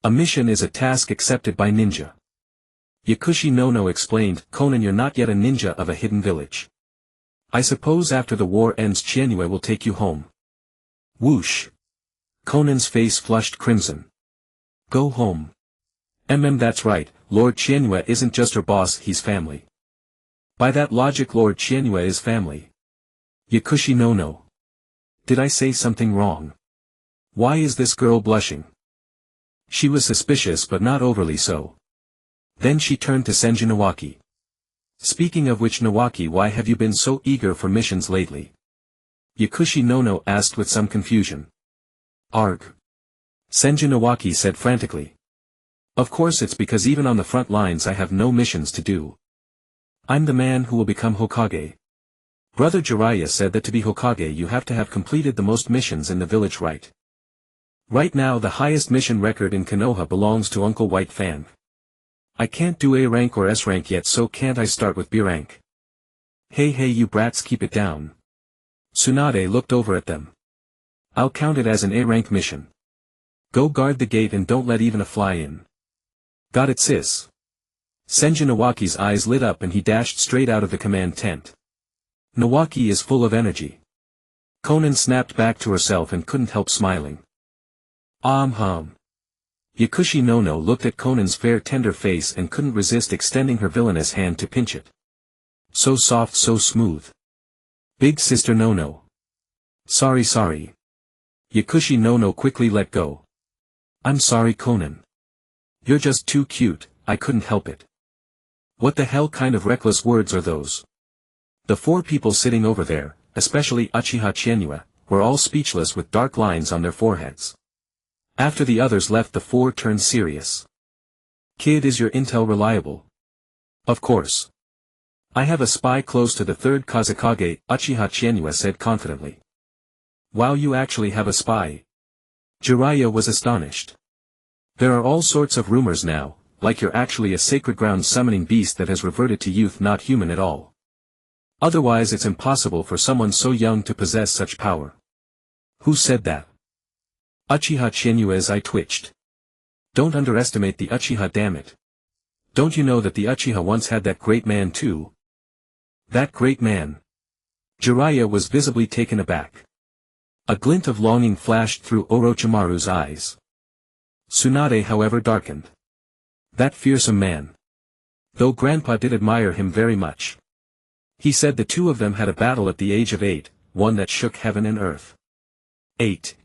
A mission is a task accepted by ninja. Yakushi Nono explained. Konan, you're not yet a ninja of a hidden village. I suppose after the war ends Chienue will take you home. Whoosh. Konan's face flushed crimson. Go home. That's right, Lord Chienue isn't just her boss, he's family. By that logic, Lord Chienue is family. Yakushi Nono. Did I say something wrong? Why is this girl blushing? She was suspicious but not overly so. Then she turned to Senju Nawaki. Speaking of which, Nawaki, why have you been so eager for missions lately? Yakushi Nono asked with some confusion. Arg. Senju Nawaki said frantically. Of course it's because even on the front lines I have no missions to do. I'm the man who will become Hokage. Brother Jiraiya said that to be Hokage you have to have completed the most missions in the village, right? Right now the highest mission record in Konoha belongs to Uncle White Fan. I can't do A rank or S rank yet, so can't I start with B rank? Hey you brats, keep it down. Tsunade looked over at them. I'll count it as an A rank mission. Go guard the gate and don't let even a fly in. Got it, sis. Senju Nawaki's eyes lit up and he dashed straight out of the command tent. Nawaki is full of energy. Konan snapped back to herself and couldn't help smiling. Yakushi Nono looked at Konan's fair tender face and couldn't resist extending her villainous hand to pinch it. So soft, so smooth. Big sister Nono. Sorry. Yakushi Nono quickly let go. I'm sorry, Konan. You're just too cute, I couldn't help it. What the hell kind of reckless words are those? The four people sitting over there, especially Uchiha Chizuki, were all speechless with dark lines on their foreheads. After the others left, the four turned serious. Kid, is your intel reliable? Of course. I have a spy close to the third Kazekage, Uchiha Chizuki said confidently. Wow, you actually have a spy? Jiraiya was astonished. There are all sorts of rumors now, like you're actually a sacred ground summoning beast that has reverted to youth, not human at all. Otherwise it's impossible for someone so young to possess such power. Who said that? Uchiha Chizuki. I twitched. Don't underestimate the Uchiha, damn it. Don't you know that the Uchiha once had that great man too? That great man? Jiraiya was visibly taken aback. A glint of longing flashed through Orochimaru's eyes. Tsunade however darkened. That fearsome man. Though Grandpa did admire him very much. He said the two of them had a battle at the age of 8, one that shook heaven and earth. 8.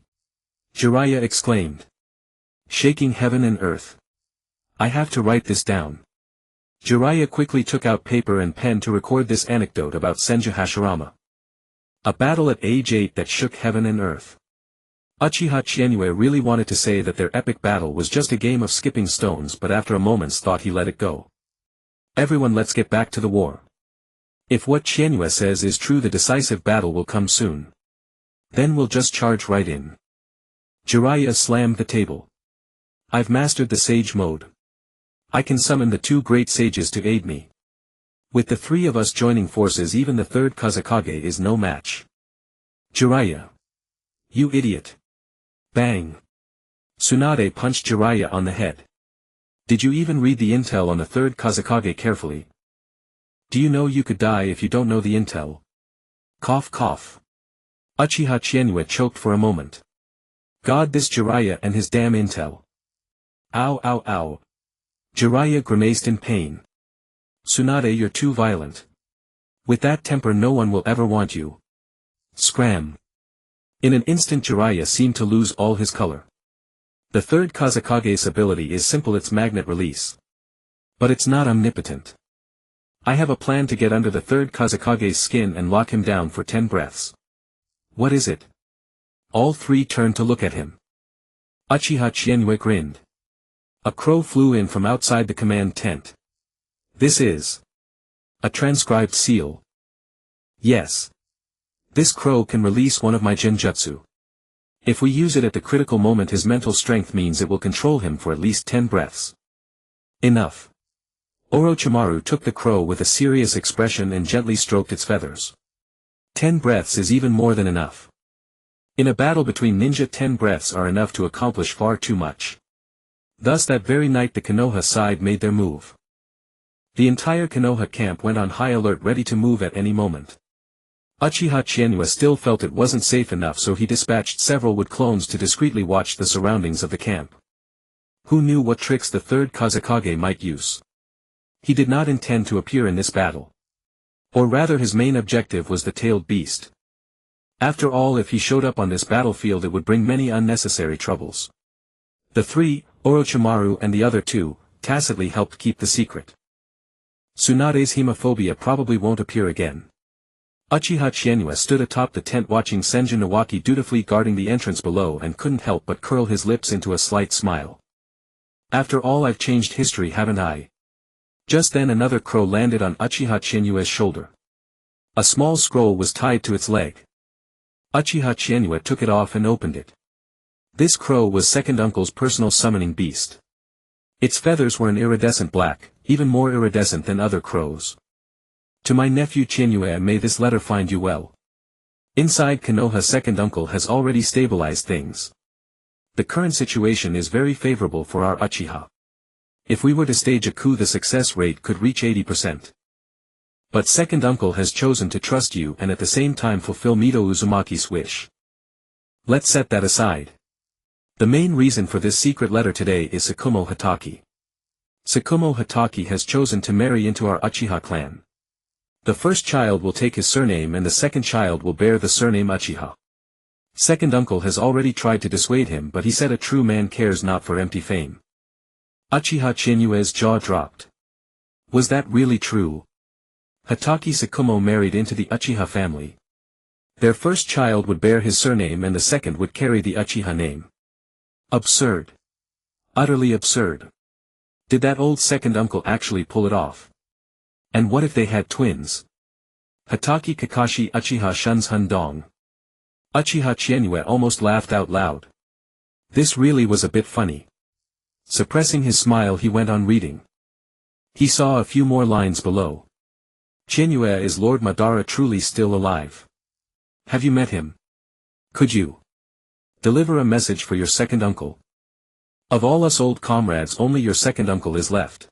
Jiraiya exclaimed. Shaking heaven and earth. I have to write this down. Jiraiya quickly took out paper and pen to record this anecdote about Senju Hashirama. A battle at age 8 that shook heaven and earth. Uchiha Chizuki really wanted to say that their epic battle was just a game of skipping stones, but after a moment's thought he let it go. Everyone, let's get back to the war. If what Chizuki says is true, the decisive battle will come soon. Then we'll just charge right in. Jiraiya slammed the table. I've mastered the sage mode. I can summon the two great sages to aid me. With the three of us joining forces, even the third Kazekage is no match. Jiraiya. You idiot. Bang. Tsunade punched Jiraiya on the head. Did you even read the intel on the third Kazekage carefully? Do you know you could die if you don't know the intel? Cough cough. Uchiha Chizuki choked for a moment. God, this Jiraiya and his damn intel. Ow. Jiraiya grimaced in pain. Tsunade, you're too violent. With that temper no one will ever want you. Scram. In an instant Jiraiya seemed to lose all his color. The third Kazekage's ability is simple, it's magnet release. But it's not omnipotent. I have a plan to get under the third Kazekage's skin and lock him down for 10 breaths. What is it? All three turned to look at him. Uchiha Chizuki grinned. A crow flew in from outside the command tent. This is a transcribed seal. Yes. This crow can release one of my genjutsu. If we use it at the critical moment, his mental strength means it will control him for at least 10 breaths. Enough. Orochimaru took the crow with a serious expression and gently stroked its feathers. 10 breaths is even more than enough. In a battle between ninja, 10 breaths are enough to accomplish far too much. Thus that very night the Konoha side made their move. The entire Konoha camp went on high alert, ready to move at any moment. Uchiha Chizuki still felt it wasn't safe enough, so he dispatched several wood clones to discreetly watch the surroundings of the camp. Who knew what tricks the third Kazekage might use? He did not intend to appear in this battle. Or rather, his main objective was the tailed beast. After all, if he showed up on this battlefield it would bring many unnecessary troubles. The three, Orochimaru and the other two, tacitly helped keep the secret. Tsunade's hemophobia probably won't appear again. Uchiha Chienue stood atop the tent watching Senju Nawaki dutifully guarding the entrance below and couldn't help but curl his lips into a slight smile. After all, I've changed history, haven't I? Just then another crow landed on Uchiha Chienue's shoulder. A small scroll was tied to its leg. Uchiha Chienue took it off and opened it. This crow was second uncle's personal summoning beast. Its feathers were an iridescent black, even more iridescent than other crows. To my nephew Chienue, may this letter find you well. Inside, Konoha second uncle has already stabilized things. The current situation is very favorable for our Uchiha. If we were to stage a coup, the success rate could reach 80%. But second uncle has chosen to trust you and at the same time fulfill Mito Uzumaki's wish. Let's set that aside. The main reason for this secret letter today is Tsukumo Hatake. Tsukumo Hatake has chosen to marry into our Uchiha clan. The first child will take his surname and the second child will bear the surname Uchiha. Second uncle has already tried to dissuade him, but he said a true man cares not for empty fame. Uchiha Chienue's jaw dropped. Was that really true? Hatake Tsukumo married into the Uchiha family. Their first child would bear his surname and the second would carry the Uchiha name. Absurd. Utterly absurd. Did that old second uncle actually pull it off? And what if they had twins? Hatake Kakashi Uchiha Shun's Hundong. Uchiha Chienue almost laughed out loud. This really was a bit funny. Suppressing his smile, he went on reading. He saw a few more lines below. Chienue, is Lord Madara truly still alive? Have you met him? Could you deliver a message for your second uncle? Of all us old comrades, only your second uncle is left.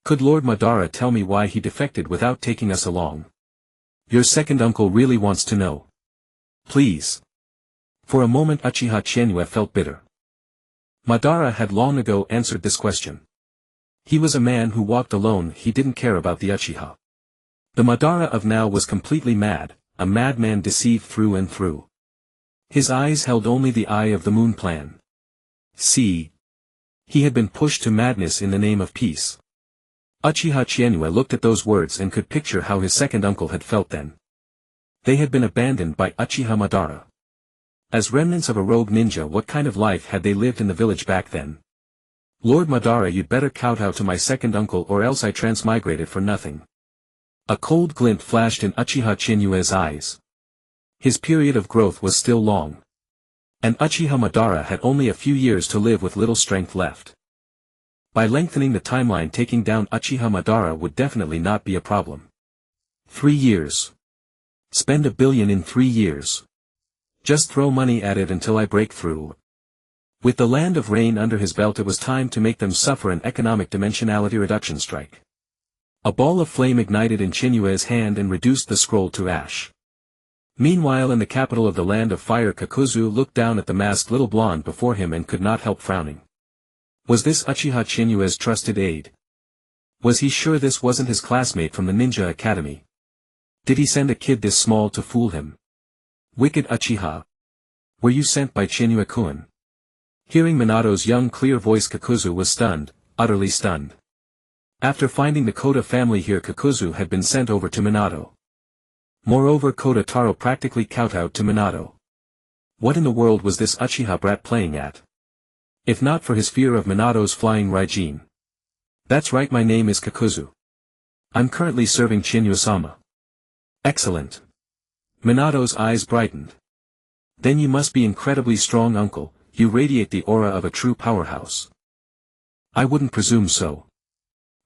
Could Lord Madara tell me why he defected without taking us along? Your second uncle really wants to know. Please. For a moment Uchiha Chienue felt bitter. Madara had long ago answered this question. He was a man who walked alone, he didn't care about the Uchiha. The Madara of now was completely mad, a madman deceived through and through. His eyes held only the eye of the moon plan. See? He had been pushed to madness in the name of peace. Uchiha Chienue looked at those words and could picture how his second uncle had felt then. They had been abandoned by Uchiha Madara. As remnants of a rogue ninja, what kind of life had they lived in the village back then? Lord Madara, you'd better kowtow to my second uncle or else I transmigrated for nothing. A cold glint flashed in Uchiha Chienue's eyes. His period of growth was still long. And Uchiha Madara had only a few years to live with little strength left. By lengthening the timeline, taking down Uchiha Madara would definitely not be a problem. 3 years. Spend $1 billion in 3 years. Just throw money at it until I break through. With the land of rain under his belt, it was time to make them suffer an economic dimensionality reduction strike. A ball of flame ignited in Chienue's hand and reduced the scroll to ash. Meanwhile, in the capital of the land of fire, Kakuzu looked down at the masked little blonde before him and could not help frowning. Was this Uchiha Chienue's trusted aide? Was he sure this wasn't his classmate from the Ninja Academy? Did he send a kid this small to fool him? Wicked Uchiha. Were you sent by Chienue-kun? Hearing Minato's young clear voice, Kakuzu was stunned, utterly stunned. After finding the Koda family here, Kakuzu had been sent over to Minato. Moreover, Koda Taro practically kowtowed to Minato. What in the world was this Uchiha brat playing at? If not for his fear of Minato's flying Raijin. That's right, my name is Kakuzu. I'm currently serving Chienue-sama. Excellent. Minato's eyes brightened. Then you must be incredibly strong, uncle, you radiate the aura of a true powerhouse. I wouldn't presume so.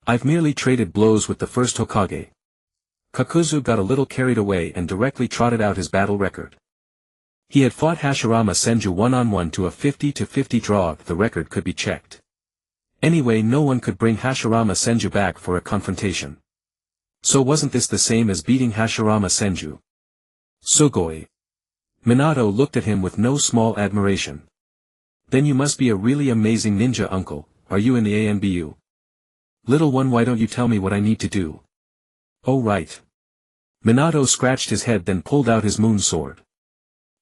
I've merely traded blows with the first Hokage. Kakuzu got a little carried away and directly trotted out his battle record. He had fought Hashirama Senju one-on-one to a 50-50 draw. The record could be checked. Anyway, no one could bring Hashirama Senju back for a confrontation. So wasn't this the same as beating Hashirama Senju? Sugoi. Minato looked at him with no small admiration. Then you must be a really amazing ninja, uncle. Are you in the ANBU? Little one, why don't you tell me what I need to do? Oh right. Minato scratched his head, then pulled out his moon sword.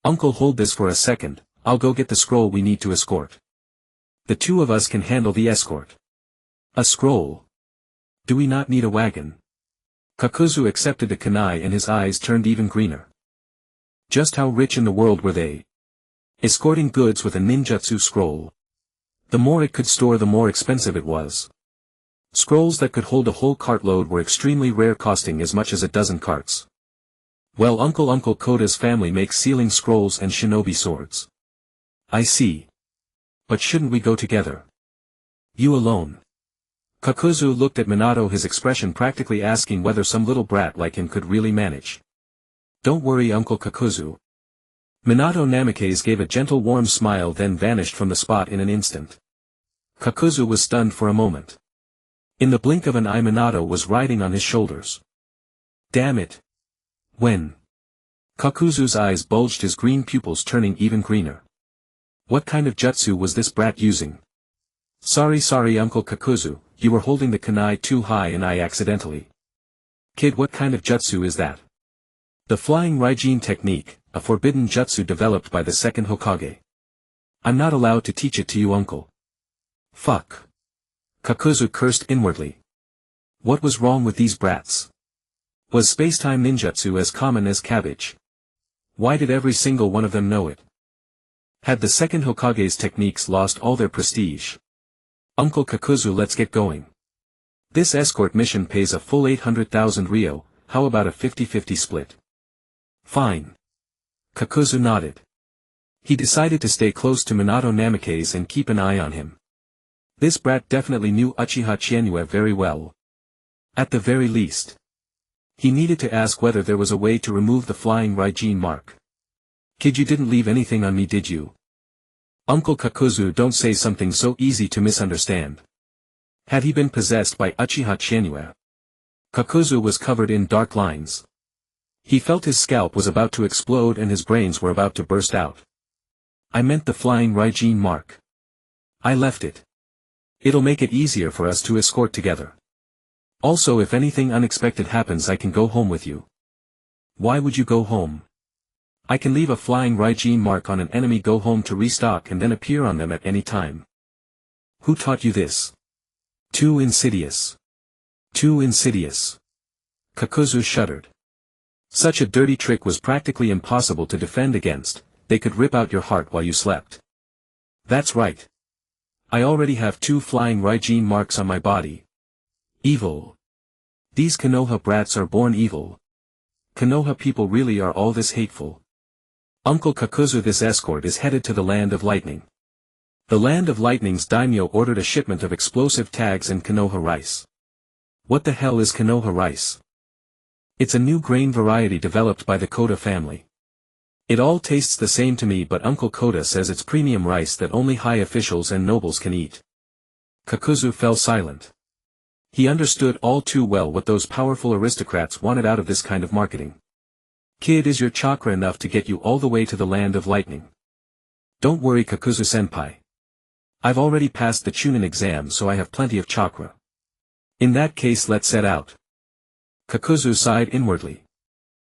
Uncle, hold this for a second, I'll go get the scroll we need to escort. The two of us can handle the escort. A scroll. Do we not need a wagon? Kakuzu accepted the kunai and his eyes turned even greener. Just how rich in the world were they? Escorting goods with a ninjutsu scroll. The more it could store, the more expensive it was. Scrolls that could hold a whole cartload were extremely rare, costing as much as a dozen carts. Well, Uncle Koda's family makes sealing scrolls and shinobi swords. I see. But shouldn't we go together? You alone? Kakuzu looked at Minato, his expression practically asking whether some little brat like him could really manage. Don't worry, Uncle Kakuzu. Minato Namikaze gave a gentle warm smile, then vanished from the spot in an instant. Kakuzu was stunned for a moment. In the blink of an eye, Minato was riding on his shoulders. Damn it. When? Kakuzu's eyes bulged, his green pupils turning even greener. What kind of jutsu was this brat using? Sorry Uncle Kakuzu, you were holding the kunai too high and I accidentally. Kid, what kind of jutsu is that? The flying Raijin technique, a forbidden jutsu developed by the second Hokage. I'm not allowed to teach it to you, uncle. Fuck. Kakuzu cursed inwardly. What was wrong with these brats? Was spacetime ninjutsu as common as cabbage? Why did every single one of them know it? Had the second Hokage's techniques lost all their prestige? Uncle Kakuzu, let's get going. This escort mission pays a full 800,000 ryo, how about a 50-50 split? Fine. Kakuzu nodded. He decided to stay close to Minato Namikaze and keep an eye on him. This brat definitely knew Uchiha Chizuki very well. At the very least. He needed to ask whether there was a way to remove the flying Raijin mark. Kid, you didn't leave anything on me, did you? Uncle Kakuzu, don't say something so easy to misunderstand. Had he been possessed by Uchiha Chizuki? Kakuzu was covered in dark lines. He felt his scalp was about to explode and his brains were about to burst out. I meant the flying Raijin mark. I left it. It'll make it easier for us to escort together. Also, if anything unexpected happens, I can go home with you. Why would you go home? I can leave a flying Raijin mark on an enemy, go home to restock and then appear on them at any time. Who taught you this? Too insidious. Too insidious. Kakuzu shuddered. Such a dirty trick was practically impossible to defend against. They could rip out your heart while you slept. That's right. I already have 2 flying Raijin marks on my body. Evil. These Konoha brats are born evil. Konoha people really are all this hateful. Uncle Kakuzu, this escort is headed to the Land of Lightning. The Land of Lightning's daimyo ordered a shipment of explosive tags and Konoha rice. What the hell is Konoha rice? It's a new grain variety developed by the Koda family. It all tastes the same to me, but Uncle Koda says it's premium rice that only high officials and nobles can eat. Kakuzu fell silent. He understood all too well what those powerful aristocrats wanted out of this kind of marketing. Kid, is your chakra enough to get you all the way to the Land of Lightning? Don't worry, Kakuzu-senpai. I've already passed the Chunin exam, so I have plenty of chakra. In that case, let's set out. Kakuzu sighed inwardly.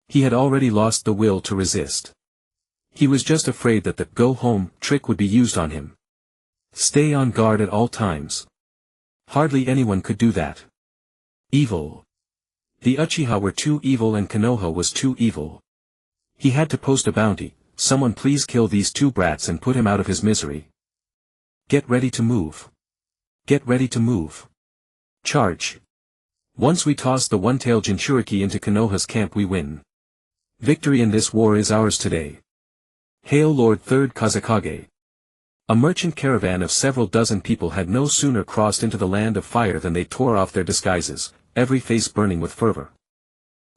He had already lost the will to resist. He was just afraid that the go-home trick would be used on him. Stay on guard at all times. Hardly anyone could do that. Evil. The Uchiha were too evil and Konoha was too evil. He had to post a bounty. Someone please kill these 2 brats and put him out of his misery. Get ready to move. Get ready to move. Charge. Once we toss the one-tailed Jinchuriki into Konoha's camp, we win. Victory in this war is ours today. Hail Lord 3rd Kazekage. A merchant caravan of several dozen people had no sooner crossed into the Land of Fire than they tore off their disguises, every face burning with fervor.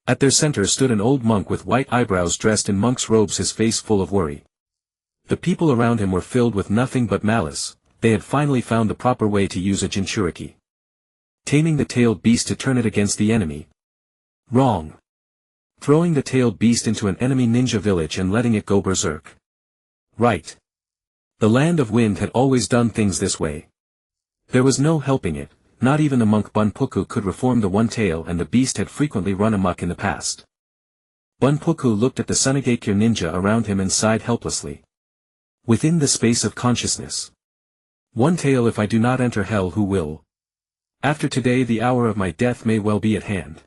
At their center stood an old monk with white eyebrows, dressed in monk's robes, his face full of worry. The people around him were filled with nothing but malice. They had finally found the proper way to use a Jinchuriki. Taming the tailed beast to turn it against the enemy. Wrong. Throwing the tailed beast into an enemy ninja village and letting it go berserk. Right. The Land of Wind had always done things this way. There was no helping it, not even the monk Bunpuku could reform the one tail, and the beast had frequently run amok in the past. Bunpuku looked at the Sunigakure ninja around him and sighed helplessly. Within the space of consciousness. One tail, if I do not enter hell, who will? After today the hour of my death may well be at hand.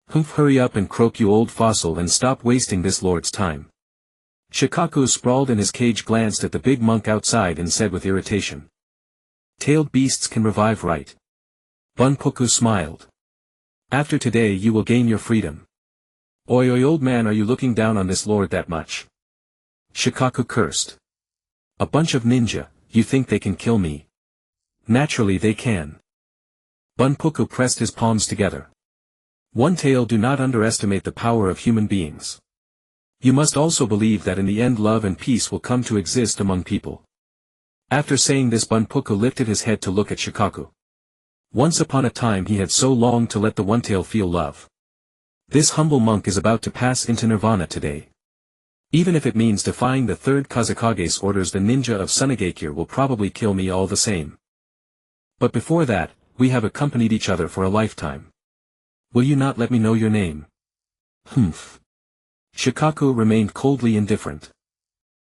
Humph, hurry up and croak, you old fossil, and stop wasting this lord's time. Shikaku, sprawled in his cage, glanced at the big monk outside and said with irritation. Tailed beasts can revive, right? Bunpuku smiled. After today you will gain your freedom. Oi, oi, old man, are you looking down on this lord that much? Shikaku cursed. A bunch of ninja, you think they can kill me? Naturally they can. Bunpuku pressed his palms together. One tail, do not underestimate the power of human beings. You must also believe that in the end love and peace will come to exist among people. After saying this, Bunpuku lifted his head to look at Shikaku. Once upon a time he had so longed to let the one tail feel love. This humble monk is about to pass into nirvana today. Even if it means defying the third Kazakage's orders, the ninja of Sunagakure will probably kill me all the same. But before that, we have accompanied each other for a lifetime. Will you not let me know your name? Humph. Shikaku remained coldly indifferent.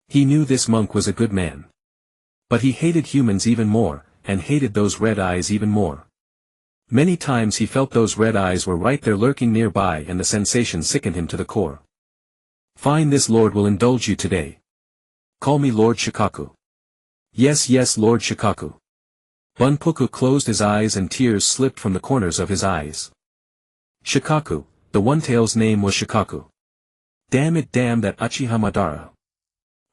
He knew this monk was a good man. But he hated humans even more, and hated those red eyes even more. Many times he felt those red eyes were right there lurking nearby, and the sensation sickened him to the core. Fine, this lord will indulge you today. Call me Lord Shikaku. Yes, yes, Lord Shikaku. Bunpuku closed his eyes and tears slipped from the corners of his eyes. Shikaku, the one-tail's name was Shikaku. Damn it, damn that Uchiha Madara.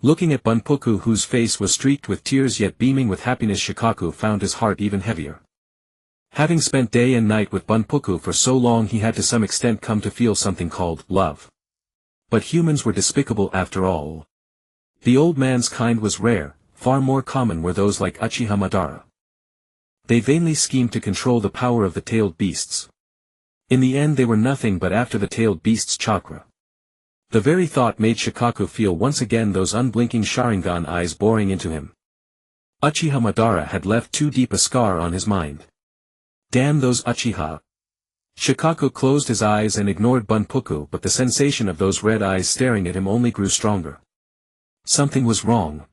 Looking at Bunpuku, whose face was streaked with tears yet beaming with happiness, Shikaku found his heart even heavier. Having spent day and night with Bunpuku for so long, he had to some extent come to feel something called love. But humans were despicable after all. The old man's kind was rare, far more common were those like Uchiha Madara. They vainly schemed to control the power of the tailed beasts. In the end they were nothing but after the tailed beast's chakra. The very thought made Shikaku feel once again those unblinking Sharingan eyes boring into him. Uchiha Madara had left too deep a scar on his mind. Damn those Uchiha. Shikaku closed his eyes and ignored Bunpuku, but the sensation of those red eyes staring at him only grew stronger. Something was wrong.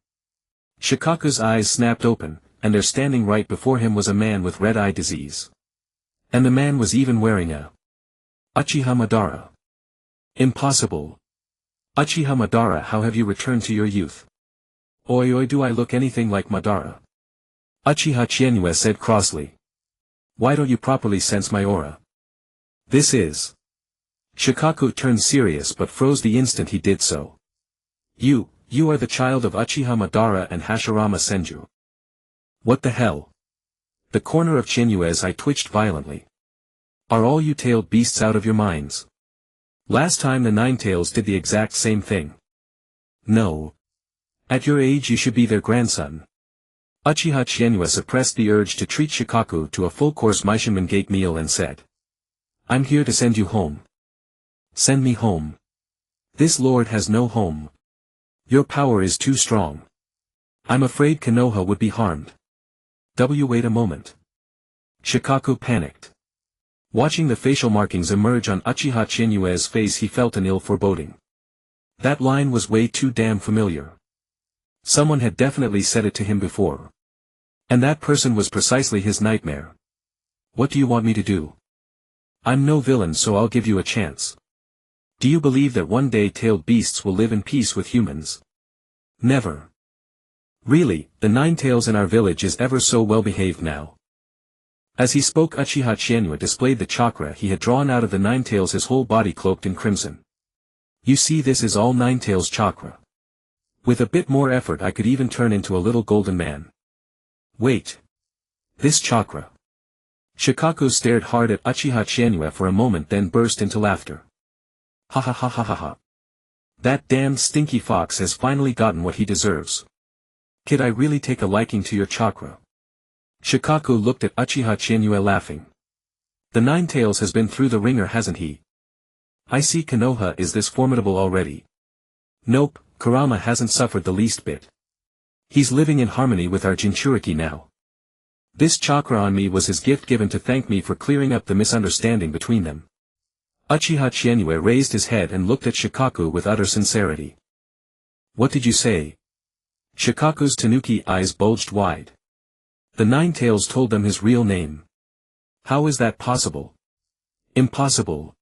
Shikaku's eyes snapped open, and there standing right before him was a man with red-eye disease. And the man was even wearing a Uchiha Madara. Impossible. Uchiha Madara, how have you returned to your youth? Oi, oi, do I look anything like Madara? Uchiha Chienue said crossly. Why don't you properly sense my aura? This is. Shikaku turned serious but froze the instant he did so. You are the child of Uchiha Madara and Hashirama Senju. What the hell? The corner of Chinue's eye twitched violently. Are all you tailed beasts out of your minds? Last time the Nine Tails did the exact same thing. No. At your age you should be their grandson. Uchiha Chienue suppressed the urge to treat Shikaku to a full-course Meishinmengate meal and said. I'm here to send you home. Send me home. This lord has no home. Your power is too strong. I'm afraid Konoha would be harmed. Wait a moment. Shikaku panicked. Watching the facial markings emerge on Uchiha Chinue's face, he felt an ill foreboding. That line was way too damn familiar. Someone had definitely said it to him before. And that person was precisely his nightmare. What do you want me to do? I'm no villain, so I'll give you a chance. Do you believe that one day tailed beasts will live in peace with humans? Never. Really, the Nine Tails in our village is ever so well behaved now. As he spoke, Uchiha Chienue displayed the chakra he had drawn out of the Nine Tails, his whole body cloaked in crimson. You see, this is all Nine Tails chakra. With a bit more effort I could even turn into a little golden man. Wait. This chakra. Shikaku stared hard at Uchiha Chienue for a moment, then burst into laughter. Ha ha ha ha ha ha. That damned stinky fox has finally gotten what he deserves. Kid, I really take a liking to your chakra. Shikaku looked at Uchiha Chienue laughing. The Nine Tails has been through the ringer, hasn't he? I see Konoha is this formidable already. Nope, Kurama hasn't suffered the least bit. He's living in harmony with our Jinchuriki now. This chakra on me was his gift given to thank me for clearing up the misunderstanding between them. Uchiha Chienue raised his head and looked at Shikaku with utter sincerity. What did you say? Shikaku's tanuki eyes bulged wide. The Nine Tails told them his real name. How is that possible? Impossible.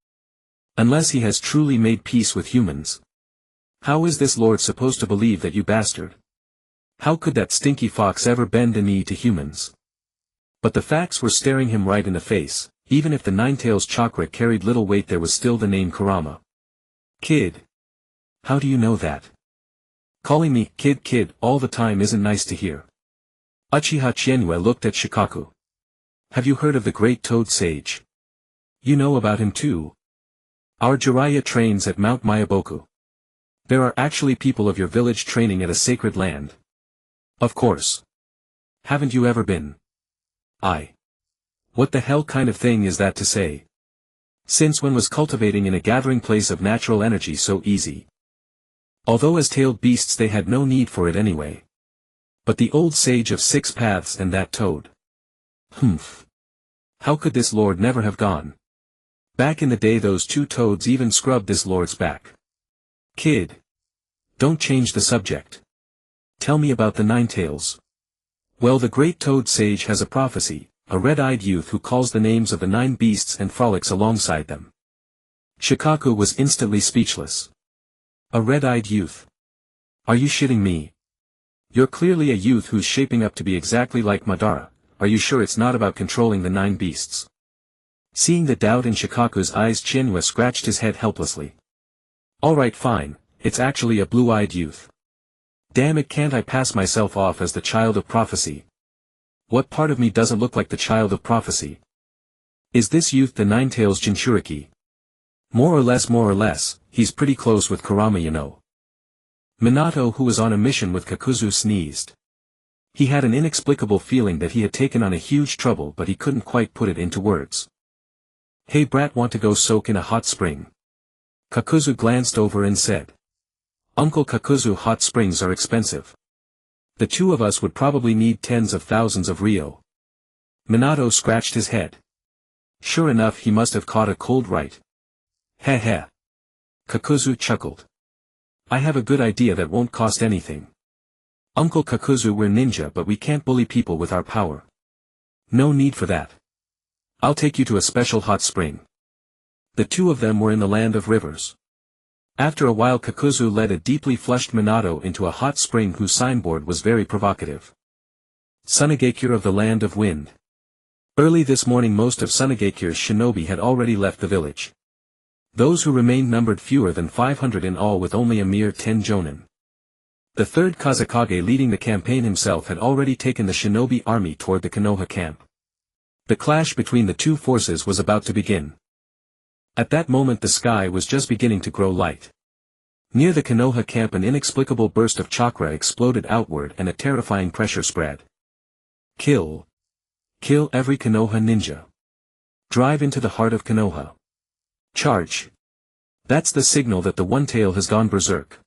Unless he has truly made peace with humans. How is this lord supposed to believe that, you bastard? How could that stinky fox ever bend the knee to humans? But the facts were staring him right in the face. Even if the Nine Tails chakra carried little weight, there was still the name Kurama. Kid. How do you know that? Calling me kid all the time isn't nice to hear. Uchiha Chizuki looked at Shikaku. Have you heard of the great toad sage? You know about him too. Our Jiraiya trains at Mount Mayaboku. There are actually people of your village training at a sacred land. Of course. Haven't you ever been? What the hell kind of thing is that to say? Since when was cultivating in a gathering place of natural energy so easy? Although as tailed beasts they had no need for it anyway. But the old sage of 6 paths and that toad. Humph. How could this lord never have gone? Back in the day those 2 toads even scrubbed this lord's back. Kid. Don't change the subject. Tell me about the Nine Tails. Well, the great toad sage has a prophecy. A red-eyed youth who calls the names of the 9 beasts and frolics alongside them. Shikaku was instantly speechless. A red-eyed youth. Are you shitting me? You're clearly a youth who's shaping up to be exactly like Madara. Are you sure it's not about controlling the 9 beasts? Seeing the doubt in Shikaku's eyes, Chizuki scratched his head helplessly. Alright, fine, it's actually a blue-eyed youth. Damn it, can't I pass myself off as the child of prophecy? What part of me doesn't look like the child of prophecy? Is this youth the Nine Tails Jinchuriki? More or less, he's pretty close with Kurama, you know. Minato, who was on a mission with Kakuzu, sneezed. He had an inexplicable feeling that he had taken on a huge trouble, but he couldn't quite put it into words. Hey brat, want to go soak in a hot spring? Kakuzu glanced over and said. Uncle Kakuzu, hot springs are expensive. The 2 of us would probably need tens of thousands of ryo. Minato scratched his head. Sure enough, he must have caught a cold right. Heh heh. Kakuzu chuckled. I have a good idea that won't cost anything. Uncle Kakuzu, we're ninja, but we can't bully people with our power. No need for that. I'll take you to a special hot spring. The 2 of them were in the land of rivers. After a while, Kakuzu led a deeply flushed Minato into a hot spring whose signboard was very provocative. Tsunegakure of the Land of Wind. Early this morning most of Tsunegakure's shinobi had already left the village. Those who remained numbered fewer than 500 in all, with only a mere 10 jonin. The 3rd Kazekage, leading the campaign himself, had already taken the shinobi army toward the Konoha camp. The clash between the 2 forces was about to begin. At that moment the sky was just beginning to grow light. Near the Konoha camp an inexplicable burst of chakra exploded outward and a terrifying pressure spread. Kill. Kill every Konoha ninja. Drive into the heart of Konoha. Charge. That's the signal that the One Tail has gone berserk.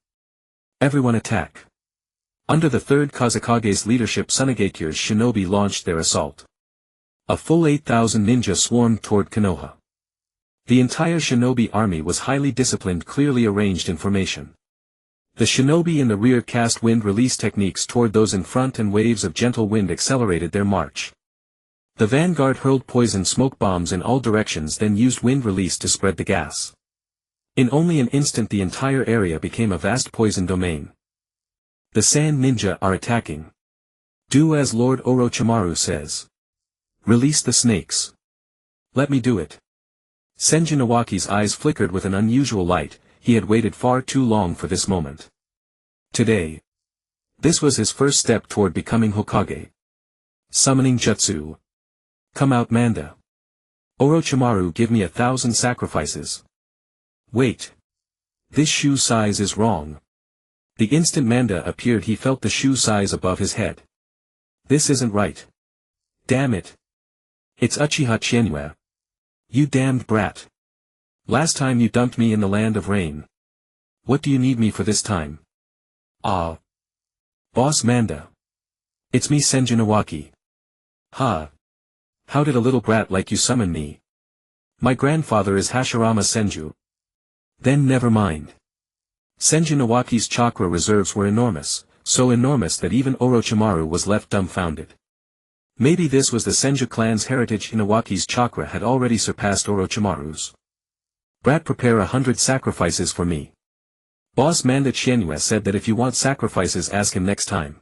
Everyone attack. Under the 3rd Kazekage's leadership, Tsunegakure's shinobi launched their assault. A full 8,000 ninja swarmed toward Konoha. The entire shinobi army was highly disciplined, clearly arranged in formation. The shinobi in the rear cast wind release techniques toward those in front, and waves of gentle wind accelerated their march. The vanguard hurled poison smoke bombs in all directions, then used wind release to spread the gas. In only an instant the entire area became a vast poison domain. The Sand Ninja are attacking. Do as Lord Orochimaru says. Release the snakes. Let me do it. Senju Nawaki's eyes flickered with an unusual light. He had waited far too long for this moment. Today. This was his first step toward becoming Hokage. Summoning Jutsu. Come out, Manda. Orochimaru, give me 1,000 sacrifices. Wait. This shoe size is wrong. The instant Manda appeared he felt the shoe size above his head. This isn't right. Damn it. It's Uchiha Chizuki. You damned brat. Last time you dumped me in the land of rain. What do you need me for this time? Ah. Boss Manda. It's me, Senju Nawaki. Ha. How did a little brat like you summon me? My grandfather is Hashirama Senju. Then never mind. Senju Nawaki's chakra reserves were enormous, so enormous that even Orochimaru was left dumbfounded. Maybe this was the Senju clan's heritage. Inawaki's chakra had already surpassed Orochimaru's. Brat, prepare 100 sacrifices for me. Boss Manda Chienue said that if you want sacrifices, ask him next time.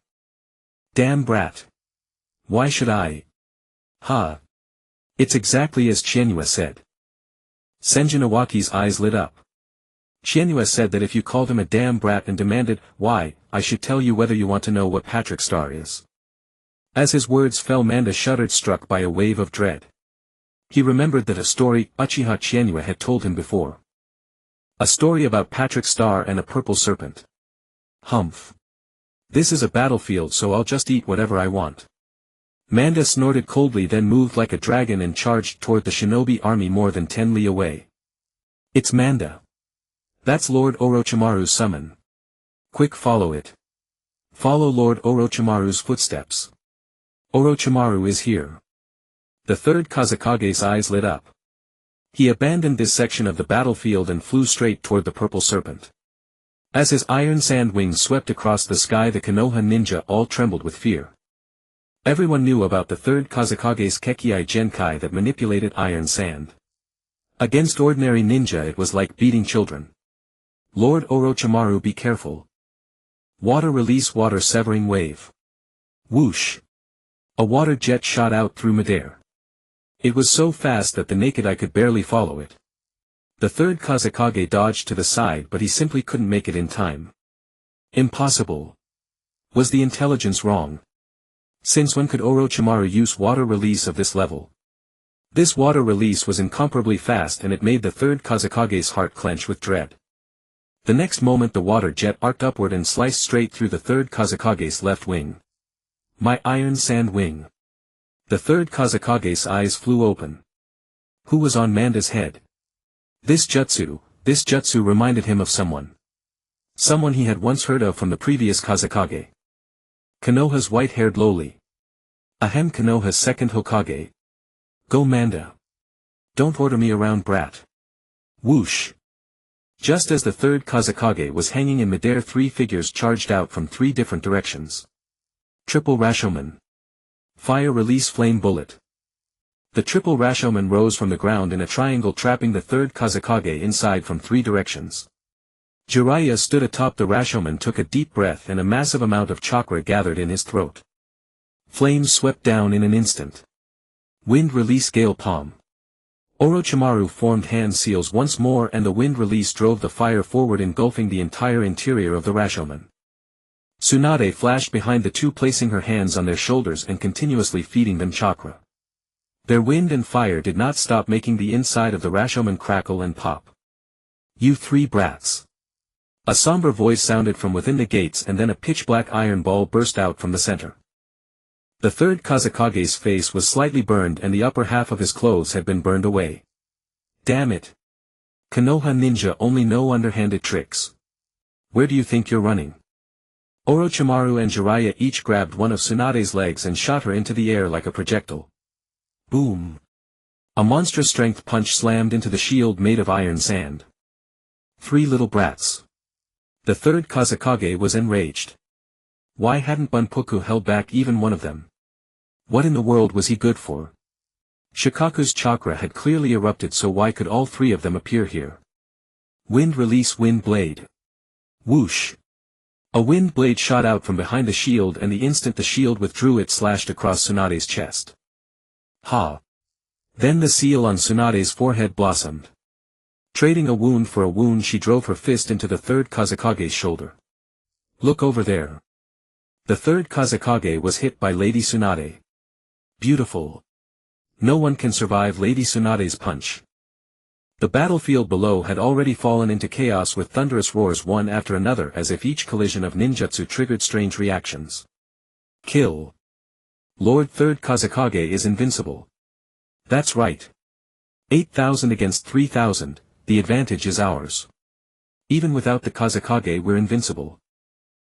Damn brat. Why should I? Ha. It's exactly as Chienue said. Senju Inawaki's eyes lit up. Chienue said that if you called him a damn brat and demanded, why, I should tell you whether you want to know what Patrick Star is. As his words fell, Manda shuddered, struck by a wave of dread. He remembered that a story Uchiha Chienue had told him before. A story about Patrick Star and a purple serpent. Humph. This is a battlefield, so I'll just eat whatever I want. Manda snorted coldly, then moved like a dragon and charged toward the shinobi army more than 10 li away. It's Manda. That's Lord Orochimaru's summon. Quick, follow it. Follow Lord Orochimaru's footsteps. Orochimaru is here. The third Kazekage's eyes lit up. He abandoned this section of the battlefield and flew straight toward the purple serpent. As his iron sand wings swept across the sky, the Konoha ninja all trembled with fear. Everyone knew about the third Kazekage's Kekei Genkai that manipulated iron sand. Against ordinary ninja it was like beating children. Lord Orochimaru, be careful. Water release, water severing wave. Whoosh. A water jet shot out through midair. It was so fast that the naked eye could barely follow it. The third Kazekage dodged to the side, but he simply couldn't make it in time. Impossible. Was the intelligence wrong? Since when could Orochimaru use water release of this level? This water release was incomparably fast, and it made the third Kazekage's heart clench with dread. The next moment the water jet arced upward and sliced straight through the third Kazekage's left wing. My iron sand wing. The third Kazekage's eyes flew open. Who was on Manda's head? This jutsu reminded him of someone. Someone he had once heard of from the previous Kazekage. Konoha's white-haired lowly. Ahem, Konoha's second Hokage. Go Manda. Don't order me around, brat. Whoosh. Just as the third Kazekage was hanging in midair, 3 figures charged out from 3 different directions. Triple Rashomon. Fire release flame bullet. The triple Rashomon rose from the ground in a triangle, trapping the third Kazekage inside from 3 directions. Jiraiya stood atop the Rashomon, took a deep breath, and a massive amount of chakra gathered in his throat. Flames swept down in an instant. Wind release gale palm. Orochimaru formed hand seals once more, and the wind release drove the fire forward, engulfing the entire interior of the Rashomon. Tsunade flashed behind the two, placing her hands on their shoulders and continuously feeding them chakra. Their wind and fire did not stop, making the inside of the Rashomon crackle and pop. You 3 brats. A somber voice sounded from within the gates, and then a pitch-black iron ball burst out from the center. The third Kazekage's face was slightly burned, and the upper half of his clothes had been burned away. Damn it. Konoha ninja only know underhanded tricks. Where do you think you're running? Orochimaru and Jiraiya each grabbed one of Tsunade's legs and shot her into the air like a projectile. Boom. A monstrous strength punch slammed into the shield made of iron sand. 3 little brats. The third Kazekage was enraged. Why hadn't Bunpuku held back even one of them? What in the world was he good for? Shikaku's chakra had clearly erupted, so why could all 3 of them appear here? Wind release wind blade. Whoosh. A wind blade shot out from behind the shield, and the instant the shield withdrew, it slashed across Tsunade's chest. Ha. Then the seal on Tsunade's forehead blossomed. Trading a wound for a wound, she drove her fist into the third Kazekage's shoulder. Look over there. The third Kazekage was hit by Lady Tsunade. Beautiful. No one can survive Lady Tsunade's punch. The battlefield below had already fallen into chaos, with thunderous roars one after another, as if each collision of ninjutsu triggered strange reactions. Kill. Lord Third Kazekage is invincible. That's right. 8,000 against 3,000, the advantage is ours. Even without the Kazekage we're invincible.